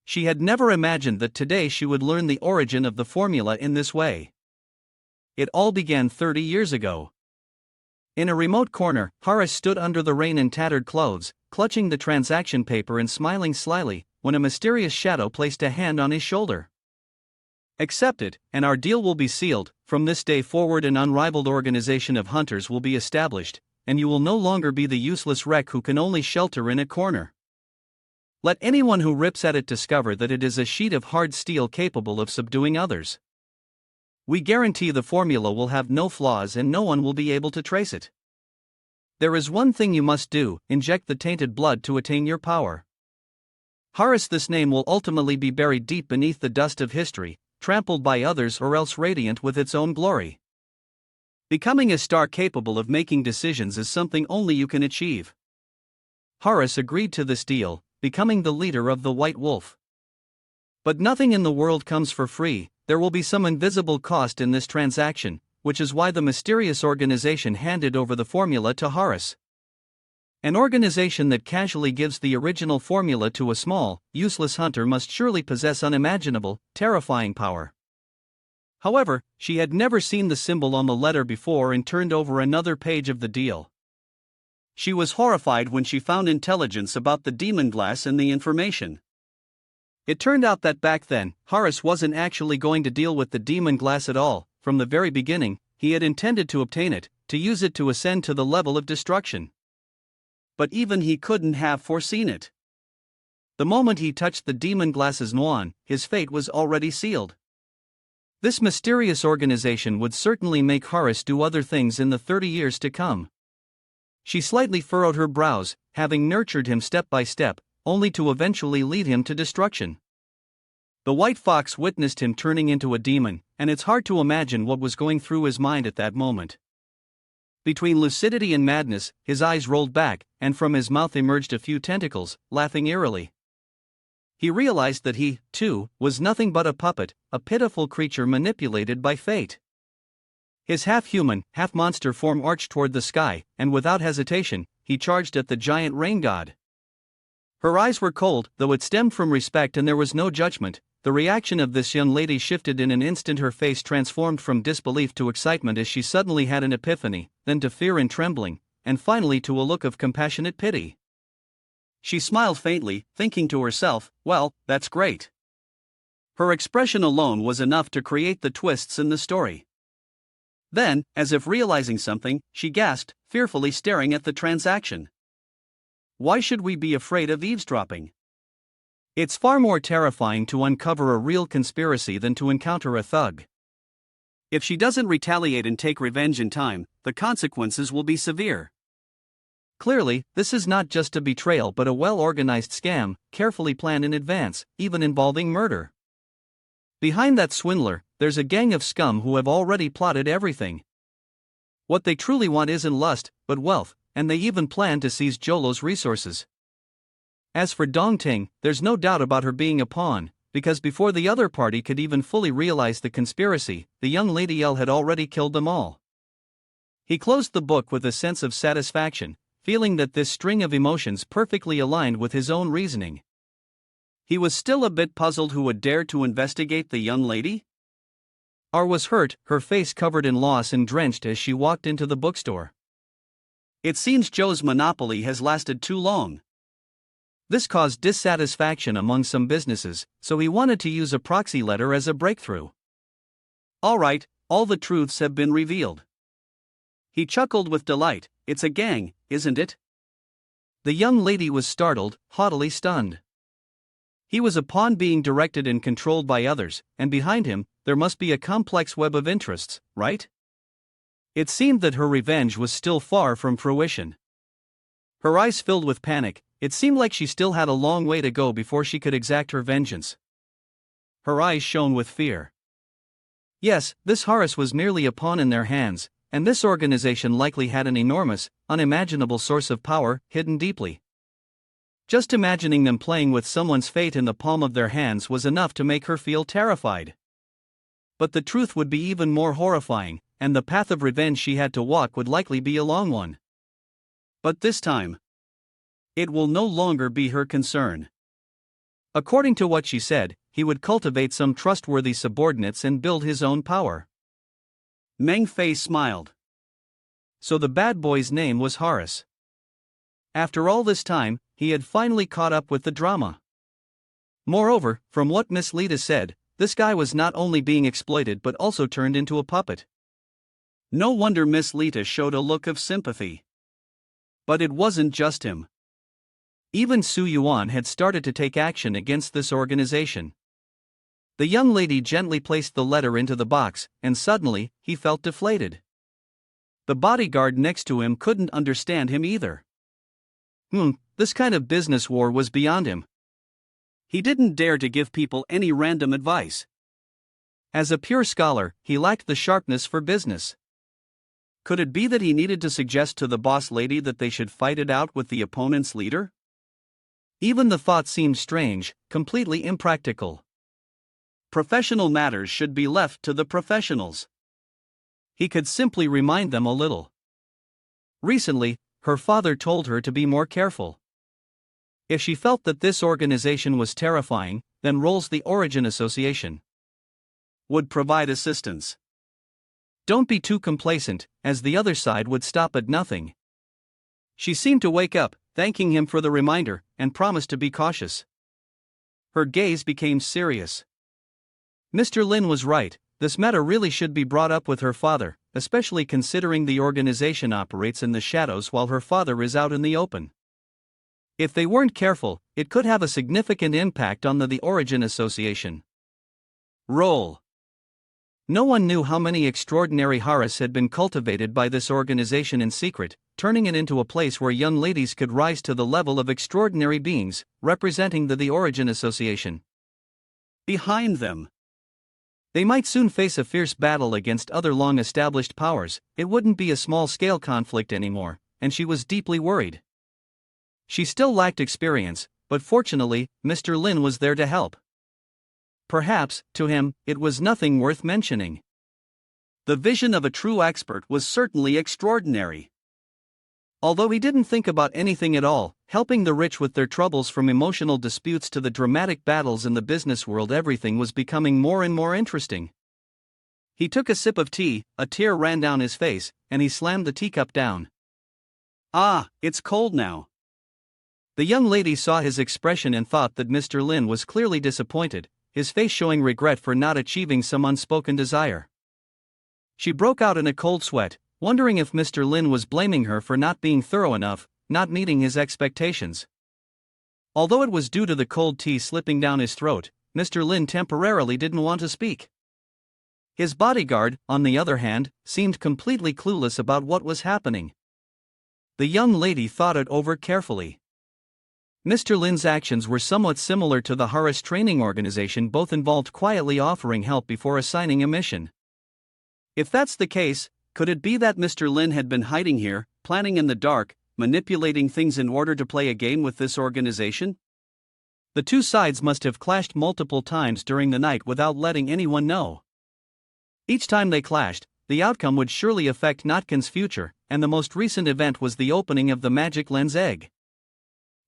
A: She had never imagined that today she would learn the origin of the formula in this way. It all began 30 years ago. In a remote corner, Horace stood under the rain in tattered clothes, clutching the transaction paper and smiling slyly, when a mysterious shadow placed a hand on his shoulder. Accept it, and our deal will be sealed. From this day forward, an unrivaled organization of hunters will be established, and you will no longer be the useless wreck who can only shelter in a corner. Let anyone who rips at it discover that it is a sheet of hard steel capable of subduing others. We guarantee the formula will have no flaws and no one will be able to trace it. There is one thing you must do: inject the tainted blood to attain your power. Horace, this name will ultimately be buried deep beneath the dust of history, trampled by others or else radiant with its own glory. Becoming a star capable of making decisions is something only you can achieve. Horace agreed to this deal, becoming the leader of the White Wolf. But nothing in the world comes for free. There will be some invisible cost in this transaction, which is why the mysterious organization handed over the formula to Horace. An organization that casually gives the original formula to a small, useless hunter must surely possess unimaginable, terrifying power. However, she had never seen the symbol on the letter before and turned over another page of the deal. She was horrified when she found intelligence about the demon glass in the information. It turned out that back then, Horace wasn't actually going to deal with the demon glass at all. From the very beginning, he had intended to obtain it, to use it to ascend to the level of destruction. But even he couldn't have foreseen it. The moment he touched the demon glass's nuan, his fate was already sealed. This mysterious organization would certainly make Horace do other things in the 30 years to come. She slightly furrowed her brows, having nurtured him step by step, only to eventually lead him to destruction. The white fox witnessed him turning into a demon, and it's hard to imagine what was going through his mind at that moment. Between lucidity and madness, his eyes rolled back, and from his mouth emerged a few tentacles, laughing eerily. He realized that he, too, was nothing but a puppet, a pitiful creature manipulated by fate. His half-human, half-monster form arched toward the sky, and without hesitation, he charged at the giant rain god. Her eyes were cold, though it stemmed from respect and there was no judgment. The reaction of this young lady shifted in an instant. Her face transformed from disbelief to excitement as she suddenly had an epiphany, then to fear and trembling, and finally to a look of compassionate pity. She smiled faintly, thinking to herself, well, that's great. Her expression alone was enough to create the twists in the story. Then, as if realizing something, she gasped, fearfully staring at the transaction. Why should we be afraid of eavesdropping? It's far more terrifying to uncover a real conspiracy than to encounter a thug. If she doesn't retaliate and take revenge in time, the consequences will be severe. Clearly, this is not just a betrayal but a well-organized scam, carefully planned in advance, even involving murder. Behind that swindler, there's a gang of scum who have already plotted everything. What they truly want isn't lust, but wealth, and they even plan to seize Jolo's resources. As for Dongting, there's no doubt about her being a pawn, because before the other party could even fully realize the conspiracy, the young Lady L had already killed them all. He closed the book with a sense of satisfaction, feeling that this string of emotions perfectly aligned with his own reasoning. He was still a bit puzzled who would dare to investigate the young lady? Or was hurt, her face covered in loss and drenched as she walked into the bookstore.
B: It seems Joe's monopoly has lasted too long.
A: This caused dissatisfaction among some businesses, so he wanted to use a proxy letter as a breakthrough.
B: All right, all the truths have been revealed. He chuckled with delight. It's a gang, isn't it?
A: The young lady was startled, haughtily stunned. He was a pawn being directed and controlled by others, and behind him, there must be a complex web of interests, right? It seemed that her revenge was still far from fruition. Her eyes filled with panic. It seemed like she still had a long way to go before she could exact her vengeance. Her eyes shone with fear. Yes, this Horace was merely a pawn in their hands, and this organization likely had an enormous, unimaginable source of power hidden deeply. Just imagining them playing with someone's fate in the palm of their hands was enough to make her feel terrified. But the truth would be even more horrifying, and the path of revenge she had to walk would likely be a long one. But this time, it will no longer be her concern. According to what she said, he would cultivate some trustworthy subordinates and build his own power.
B: Meng Fei smiled.
A: So the bad boy's name was Horace. After all this time, he had finally caught up with the drama. Moreover, from what Miss Lita said, this guy was not only being exploited but also turned into a puppet.
B: No wonder Miss Lita showed a look of sympathy. But it wasn't just him.
A: Even Su Yuan had started to take action against this organization. The young lady gently placed the letter into the box, and suddenly, he felt deflated. The bodyguard next to him couldn't understand him either. This kind of business war was beyond him.
B: He didn't dare to give people any random advice.
A: As a pure scholar, he lacked the sharpness for business. Could it be that he needed to suggest to the boss lady that they should fight it out with the opponent's leader? Even the thought seemed strange, completely impractical.
B: Professional matters should be left to the professionals.
A: He could simply remind them a little. Recently, her father told her to be more careful. If she felt that this organization was terrifying, then Rolls the Origin Association
B: would provide assistance.
A: Don't be too complacent, as the other side would stop at nothing. She seemed to wake up, thanking him for the reminder, and promised to be cautious. Her gaze became serious. Mr. Lin was right, this matter really should be brought up with her father, especially considering the organization operates in the shadows while her father is out in the open. If they weren't careful, it could have a significant impact on the Origin Association.
B: Roll.
A: No one knew how many extraordinary Haras had been cultivated by this organization in secret, turning it into a place where young ladies could rise to the level of extraordinary beings, representing the Origin Association.
B: Behind them,
A: they might soon face a fierce battle against other long-established powers. It wouldn't be a small-scale conflict anymore, and she was deeply worried. She still lacked experience, but fortunately, Mr. Lin was there to help. Perhaps, to him, it was nothing worth mentioning.
B: The vision of a true expert was certainly extraordinary.
A: Although he didn't think about anything at all, helping the rich with their troubles from emotional disputes to the dramatic battles in the business world, everything was becoming more and more interesting. He took a sip of tea, a tear ran down his face, and he slammed the teacup down.
B: It's cold now.
A: The young lady saw his expression and thought that Mr. Lin was clearly disappointed, his face showing regret for not achieving some unspoken desire. She broke out in a cold sweat, wondering if Mr. Lin was blaming her for not being thorough enough, not meeting his expectations. Although it was due to the cold tea slipping down his throat, Mr. Lin temporarily didn't want to speak. His bodyguard, on the other hand, seemed completely clueless about what was happening. The young lady thought it over carefully. Mr. Lin's actions were somewhat similar to the Haras training organization, both involved quietly offering help before assigning a mission. If that's the case, could it be that Mr. Lin had been hiding here, planning in the dark, manipulating things in order to play a game with this organization? The two sides must have clashed multiple times during the night without letting anyone know. Each time they clashed, the outcome would surely affect Notkin's future, and the most recent event was the opening of the magic lens egg.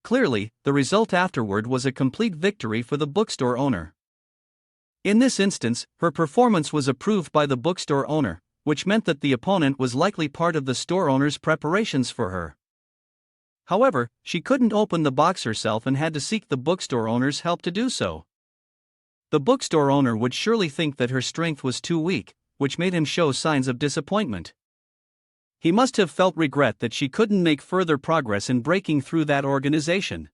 A: Clearly, the result afterward was a complete victory for the bookstore owner. In this instance, her performance was approved by the bookstore owner, which meant that the opponent was likely part of the store owner's preparations for her. However, she couldn't open the box herself and had to seek the bookstore owner's help to do so. The bookstore owner would surely think that her strength was too weak, which made him show signs of disappointment. He must have felt regret that she couldn't make further progress in breaking through that organization.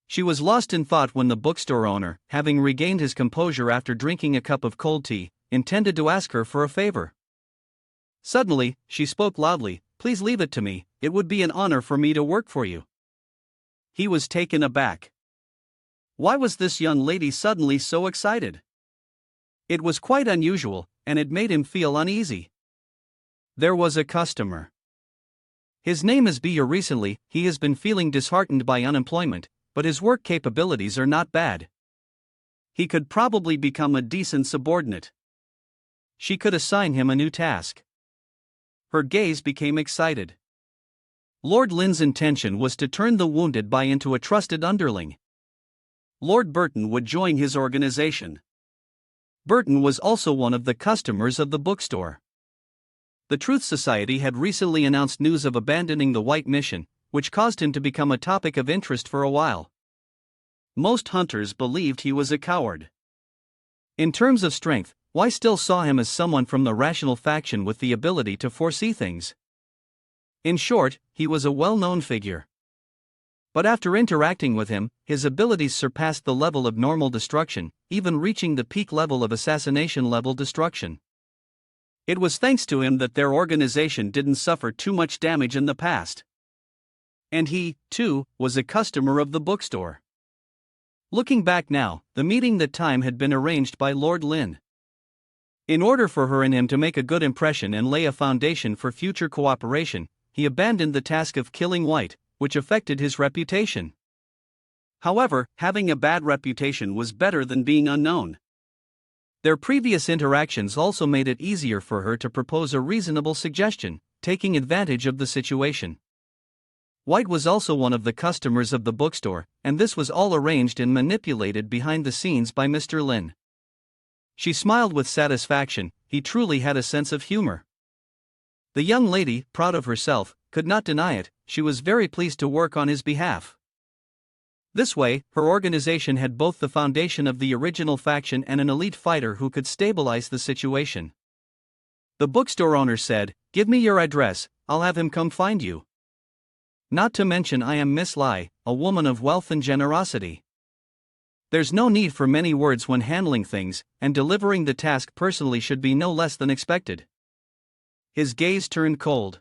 A: She was lost in thought when the bookstore owner, having regained his composure after drinking a cup of cold tea, intended to ask her for a favor. Suddenly, she spoke loudly, "Please leave it to me, it would be an honor for me to work for you." He was taken aback. Why was this young lady suddenly so excited? It was quite unusual, and it made him feel uneasy. There was a customer. His name is Beer. Recently, he has been feeling disheartened by unemployment, but his work capabilities are not bad. He could probably become a decent subordinate. She could assign him a new task. Her gaze became excited. Lord Lin's intention was to turn the wounded boy into a trusted underling. Lord Burton would join his organization. Burton was also one of the customers of the bookstore. The Truth Society had recently announced news of abandoning the White Mission, which caused him to become a topic of interest for a while. Most hunters believed he was a coward. In terms of strength, Why still saw him as someone from the rational faction with the ability to foresee things. In short, he was a well-known figure. But after interacting with him, his abilities surpassed the level of normal destruction, even reaching the peak level of assassination-level destruction. It was thanks to him that their organization didn't suffer too much damage in the past. And he, too, was a customer of the bookstore. Looking back now, the meeting that time had been arranged by Lord Lin. In order for her and him to make a good impression and lay a foundation for future cooperation, he abandoned the task of killing White, which affected his reputation. However, having a bad reputation was better than being unknown. Their previous interactions also made it easier for her to propose a reasonable suggestion, taking advantage of the situation. White was also one of the customers of the bookstore, and this was all arranged and manipulated behind the scenes by Mr. Lin. She smiled with satisfaction. He truly had a sense of humor. The young lady, proud of herself, could not deny it. She was very pleased to work on his behalf. This way, her organization had both the foundation of the original faction and an elite fighter who could stabilize the situation. The bookstore owner said, "Give me your address, I'll have him come find you. Not to mention I am Miss Lai, a woman of wealth and generosity. There's no need for many words when handling things, and delivering the task personally should be no less than expected." His gaze turned cold.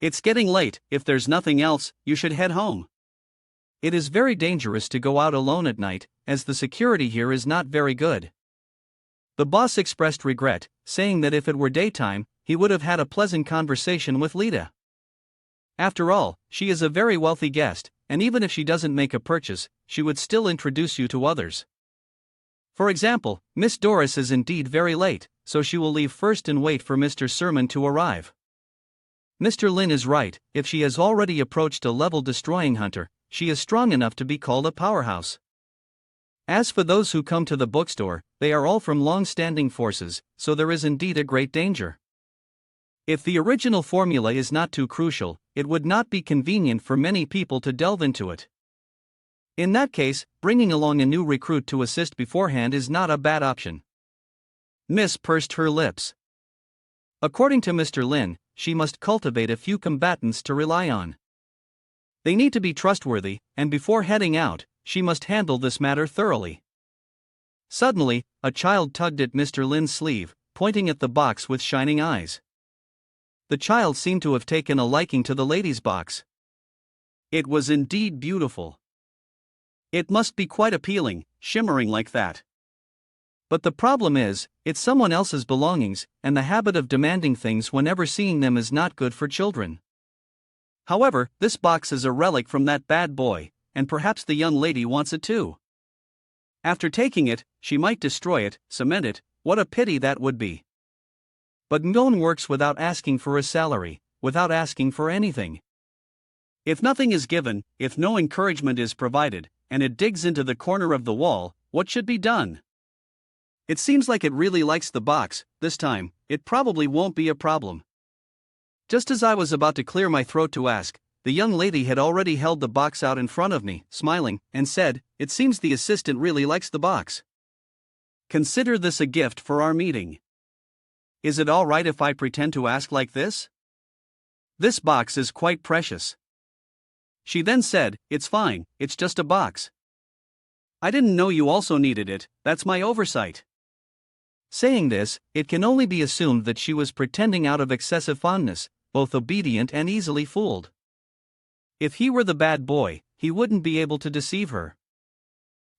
A: "It's getting late. If there's nothing else, you should head home. It is very dangerous to go out alone at night, as the security here is not very good." The boss expressed regret, saying that if it were daytime, he would have had a pleasant conversation with Lita. After all, she is a very wealthy guest, and even if she doesn't make a purchase, she would still introduce you to others. For example, Miss Doris is indeed very late, so she will leave first and wait for Mr. Sermon to arrive. Mr. Lin is right. If she has already approached a level-destroying hunter, she is strong enough to be called a powerhouse. As for those who come to the bookstore, they are all from long-standing forces, so there is indeed a great danger. If the original formula is not too crucial, it would not be convenient for many people to delve into it. In that case, bringing along a new recruit to assist beforehand is not a bad option. Miss pursed her lips. According to Mr. Lin, she must cultivate a few combatants to rely on. They need to be trustworthy, and before heading out, she must handle this matter thoroughly. Suddenly, a child tugged at Mr. Lin's sleeve, pointing at the box with shining eyes. The child seemed to have taken a liking to the lady's box. It was indeed beautiful. It must be quite appealing, shimmering like that. But the problem is, it's someone else's belongings, and the habit of demanding things whenever seeing them is not good for children. However, this box is a relic from that bad boy, and perhaps the young lady wants it too. After taking it, she might destroy it, cement it. What a pity that would be. But no one works without asking for a salary, without asking for anything. If nothing is given, if no encouragement is provided, and it digs into the corner of the wall, what should be done?
B: It seems like it really likes the box. This time, it probably won't be a problem. Just as I was about to clear my throat to ask, the young lady had already held the box out in front of me, smiling, and said, "It seems the assistant really likes the box. Consider this a gift for our meeting. Is it all right if I pretend to ask like this? This box is quite precious." She then said, "It's fine, it's just a box. I didn't know you also needed it, that's my oversight." Saying this, it can only be assumed that she was pretending out of excessive fondness, both obedient and easily fooled. If he were the bad boy, he wouldn't be able to deceive her.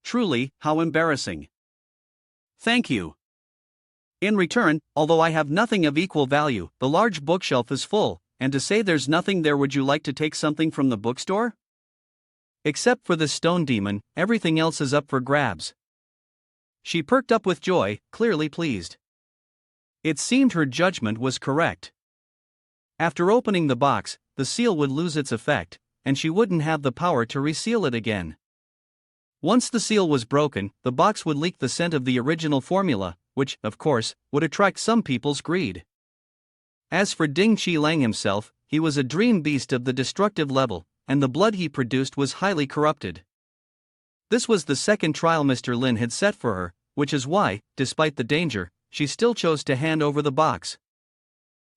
B: Truly, how embarrassing. "Thank you. In return, although I have nothing of equal value, the large bookshelf is full, and to say there's nothing there, would you like to take something from the bookstore? Except for this stone demon, everything else is up for grabs." She perked up with joy, clearly pleased. It seemed her judgment was correct. After opening the box, the seal would lose its effect, and she wouldn't have the power to reseal it again. Once the seal was broken, the box would leak the scent of the original formula, which, of course, would attract some people's greed. As for Ding Qi-lang himself, he was a dream beast of the destructive level, and the blood he produced was highly corrupted. This was the second trial Mr. Lin had set for her, which is why, despite the danger, she still chose to hand over the box.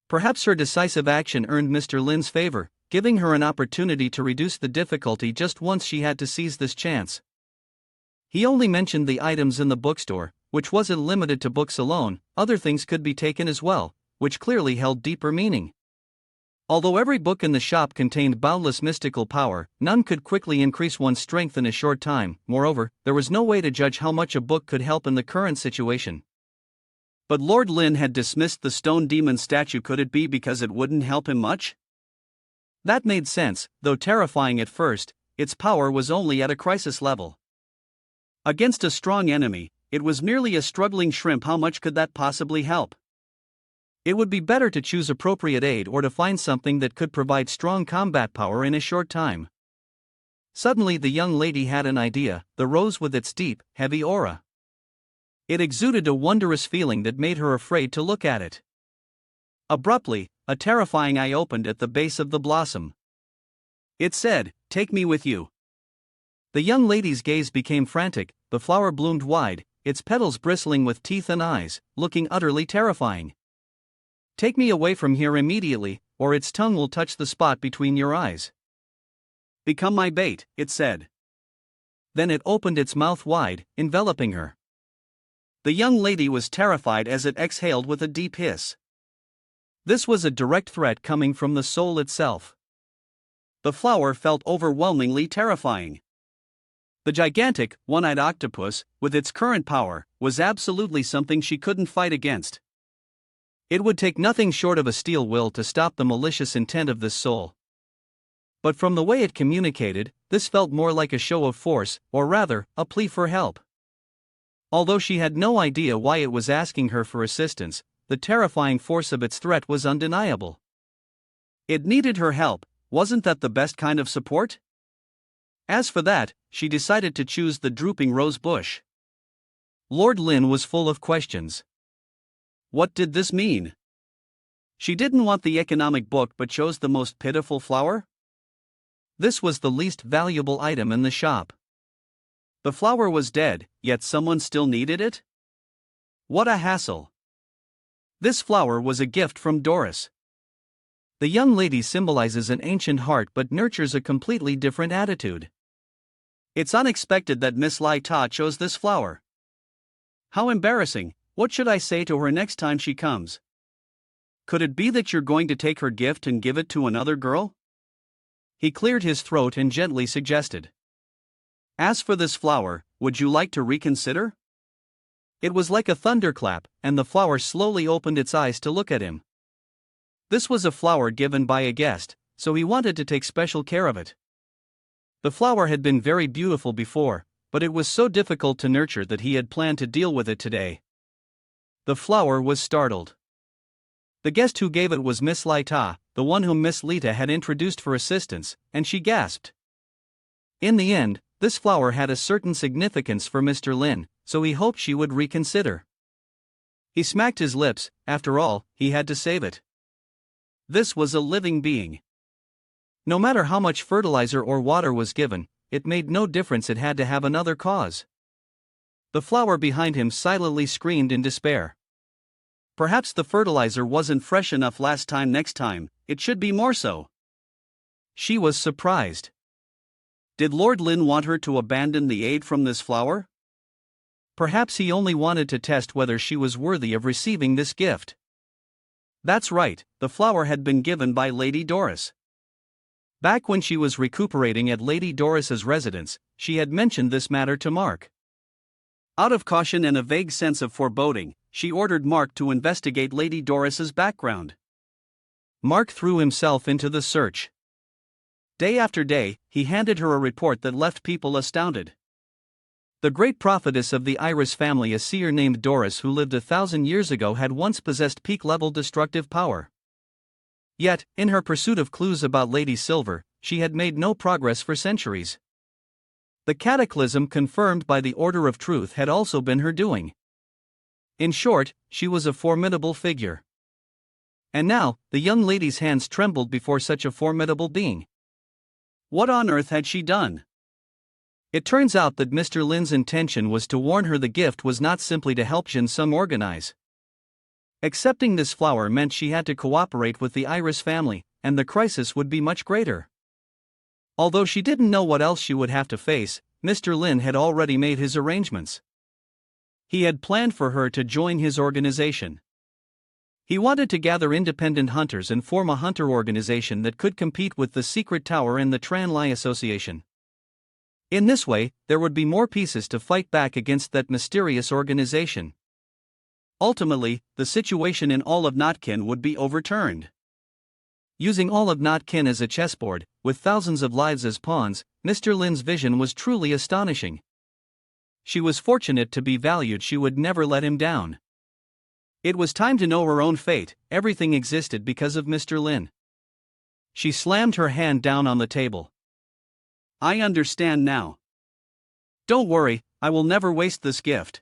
B: Perhaps her decisive action earned Mr. Lin's favor, giving her an opportunity to reduce the difficulty just once she had to seize this chance. He only mentioned the items in the bookstore, which wasn't limited to books alone, other things could be taken as well, which clearly held deeper meaning. Although every book in the shop contained boundless mystical power, none could quickly increase one's strength in a short time. Moreover, there was no way to judge how much a book could help in the current situation. But Lord Lin had dismissed the stone demon statue. Could it be because it wouldn't help him much? That made sense, though terrifying at first. Its power was only at a crisis level. Against a strong enemy, it was merely a struggling shrimp. How much could that possibly help? It would be better to choose appropriate aid or to find something that could provide strong combat power in a short time. Suddenly the young lady had an idea, the rose with its deep, heavy aura. It exuded a wondrous feeling that made her afraid to look at it. Abruptly, a terrifying eye opened at the base of the blossom. It said, "Take me with you." The young lady's gaze became frantic, the flower bloomed wide, its petals bristling with teeth and eyes, looking utterly terrifying. "Take me away from here immediately, or its tongue will touch the spot between your eyes." "Become my bait," it said. Then it opened its mouth wide, enveloping her. The young lady was terrified as it exhaled with a deep hiss. This was a direct threat coming from the soul itself. The flower felt overwhelmingly terrifying. The gigantic, one-eyed octopus, with its current power, was absolutely something she couldn't fight against. It would take nothing short of a steel will to stop the malicious intent of this soul. But from the way it communicated, this felt more like a show of force, or rather, a plea for help. Although she had no idea why it was asking her for assistance, the terrifying force of its threat was undeniable. It needed her help. Wasn't that the best kind of support? As for that, she decided to choose the drooping rose bush. Lord Lin was full of questions. What did this mean? She didn't want the economic book but chose the most pitiful flower? This was the least valuable item in the shop. The flower was dead, yet someone still needed it? What a hassle. This flower was a gift from Doris. The young lady symbolizes an ancient heart but nurtures a completely different attitude. It's unexpected that Miss Lai Ta chose this flower. How embarrassing. What should I say to her next time she comes? Could it be that you're going to take her gift and give it to another girl? He cleared his throat and gently suggested. As for this flower, would you like to reconsider? It was like a thunderclap, and the flower slowly opened its eyes to look at him. This was a flower given by a guest, so he wanted to take special care of it. The flower had been very beautiful before, but it was so difficult to nurture that he had planned to deal with it today. The flower was startled. The guest who gave it was Miss Lai Ta, the one whom Miss Lita had introduced for assistance, and she gasped. In the end, this flower had a certain significance for Mr. Lin, so he hoped she would reconsider.
A: He smacked his lips, after all, he had to save it. This was a living being. No matter how much fertilizer or water was given, it made no difference, it had to have another cause. The flower behind him silently screamed in despair. Perhaps the fertilizer wasn't fresh enough last time, next time, it should be more so. She was surprised. Did Lord Lin want her to abandon the aid from this flower? Perhaps he only wanted to test whether she was worthy of receiving this gift. That's right, the flower had been given by Lady Doris. Back when she was recuperating at Lady Doris's residence, she had mentioned this matter to Mark. Out of caution and a vague sense of foreboding, she ordered Mark to investigate Lady Doris's background. Mark threw himself into the search. Day after day, he handed her a report that left people astounded. The great prophetess of the Iris family, a seer named Doris who lived 1,000 years ago, had once possessed peak-level destructive power. Yet, in her pursuit of clues about Lady Silver, she had made no progress for centuries. The cataclysm confirmed by the Order of Truth had also been her doing. In short, she was a formidable figure. And now, the young lady's hands trembled before such a formidable being. What on earth had she done? It turns out that Mr. Lin's intention was to warn her the gift was not simply to help Jin Sung organize. Accepting this flower meant she had to cooperate with the Iris family, and the crisis would be much greater. Although she didn't know what else she would have to face, Mr. Lin had already made his arrangements. He had planned for her to join his organization. He wanted to gather independent hunters and form a hunter organization that could compete with the Secret Tower and the Tran Lai Association. In this way, there would be more pieces to fight back against that mysterious organization. Ultimately, the situation in all of Notkin would be overturned. Using all of Notkin as a chessboard, with thousands of lives as pawns, Mr. Lin's vision was truly astonishing. She was fortunate to be valued, she would never let him down. It was time to know her own fate, everything existed because of Mr. Lin. She slammed her hand down on the table. I understand now. Don't worry, I will never waste this gift.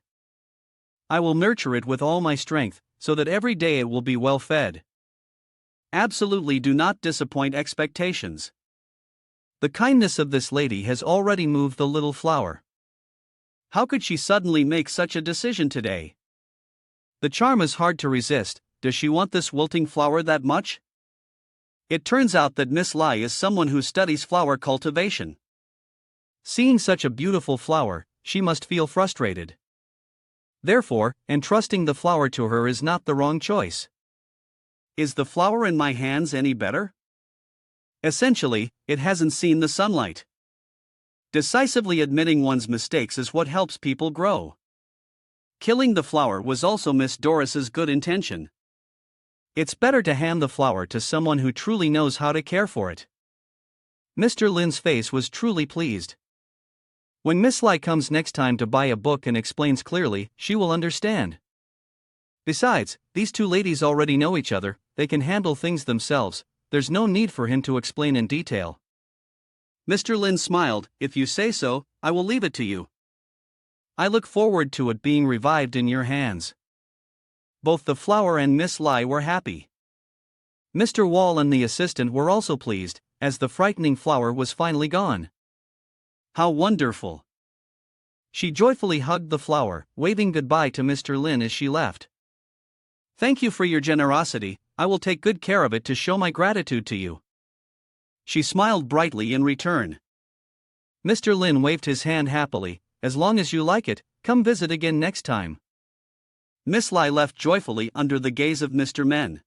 A: I will nurture it with all my strength, so that every day it will be well fed. Absolutely do not disappoint expectations. The kindness of this lady has already moved the little flower. How could she suddenly make such a decision today? The charm is hard to resist. Does she want this wilting flower that much? It turns out that Miss Lai is someone who studies flower cultivation. Seeing such a beautiful flower, she must feel frustrated. Therefore, entrusting the flower to her is not the wrong choice. Is the flower in my hands any better? Essentially, it hasn't seen the sunlight. Decisively admitting one's mistakes is what helps people grow. Killing the flower was also Miss Doris's good intention. It's better to hand the flower to someone who truly knows how to care for it. Mr. Lin's face was truly pleased. When Miss Lai comes next time to buy a book and explains clearly, she will understand. Besides, these two ladies already know each other, they can handle things themselves, there's no need for him to explain in detail. Mr. Lin smiled, if you say so, I will leave it to you. I look forward to it being revived in your hands. Both the flower and Miss Lai were happy. Mr. Wall and the assistant were also pleased, as the frightening flower was finally gone. How wonderful! She joyfully hugged the flower, waving goodbye to Mr. Lin as she left. Thank you for your generosity, I will take good care of it to show my gratitude to you. She smiled brightly in return. Mr. Lin waved his hand happily. As long as you like it, come visit again next time. Miss Lai left joyfully under the gaze of Mr. Men.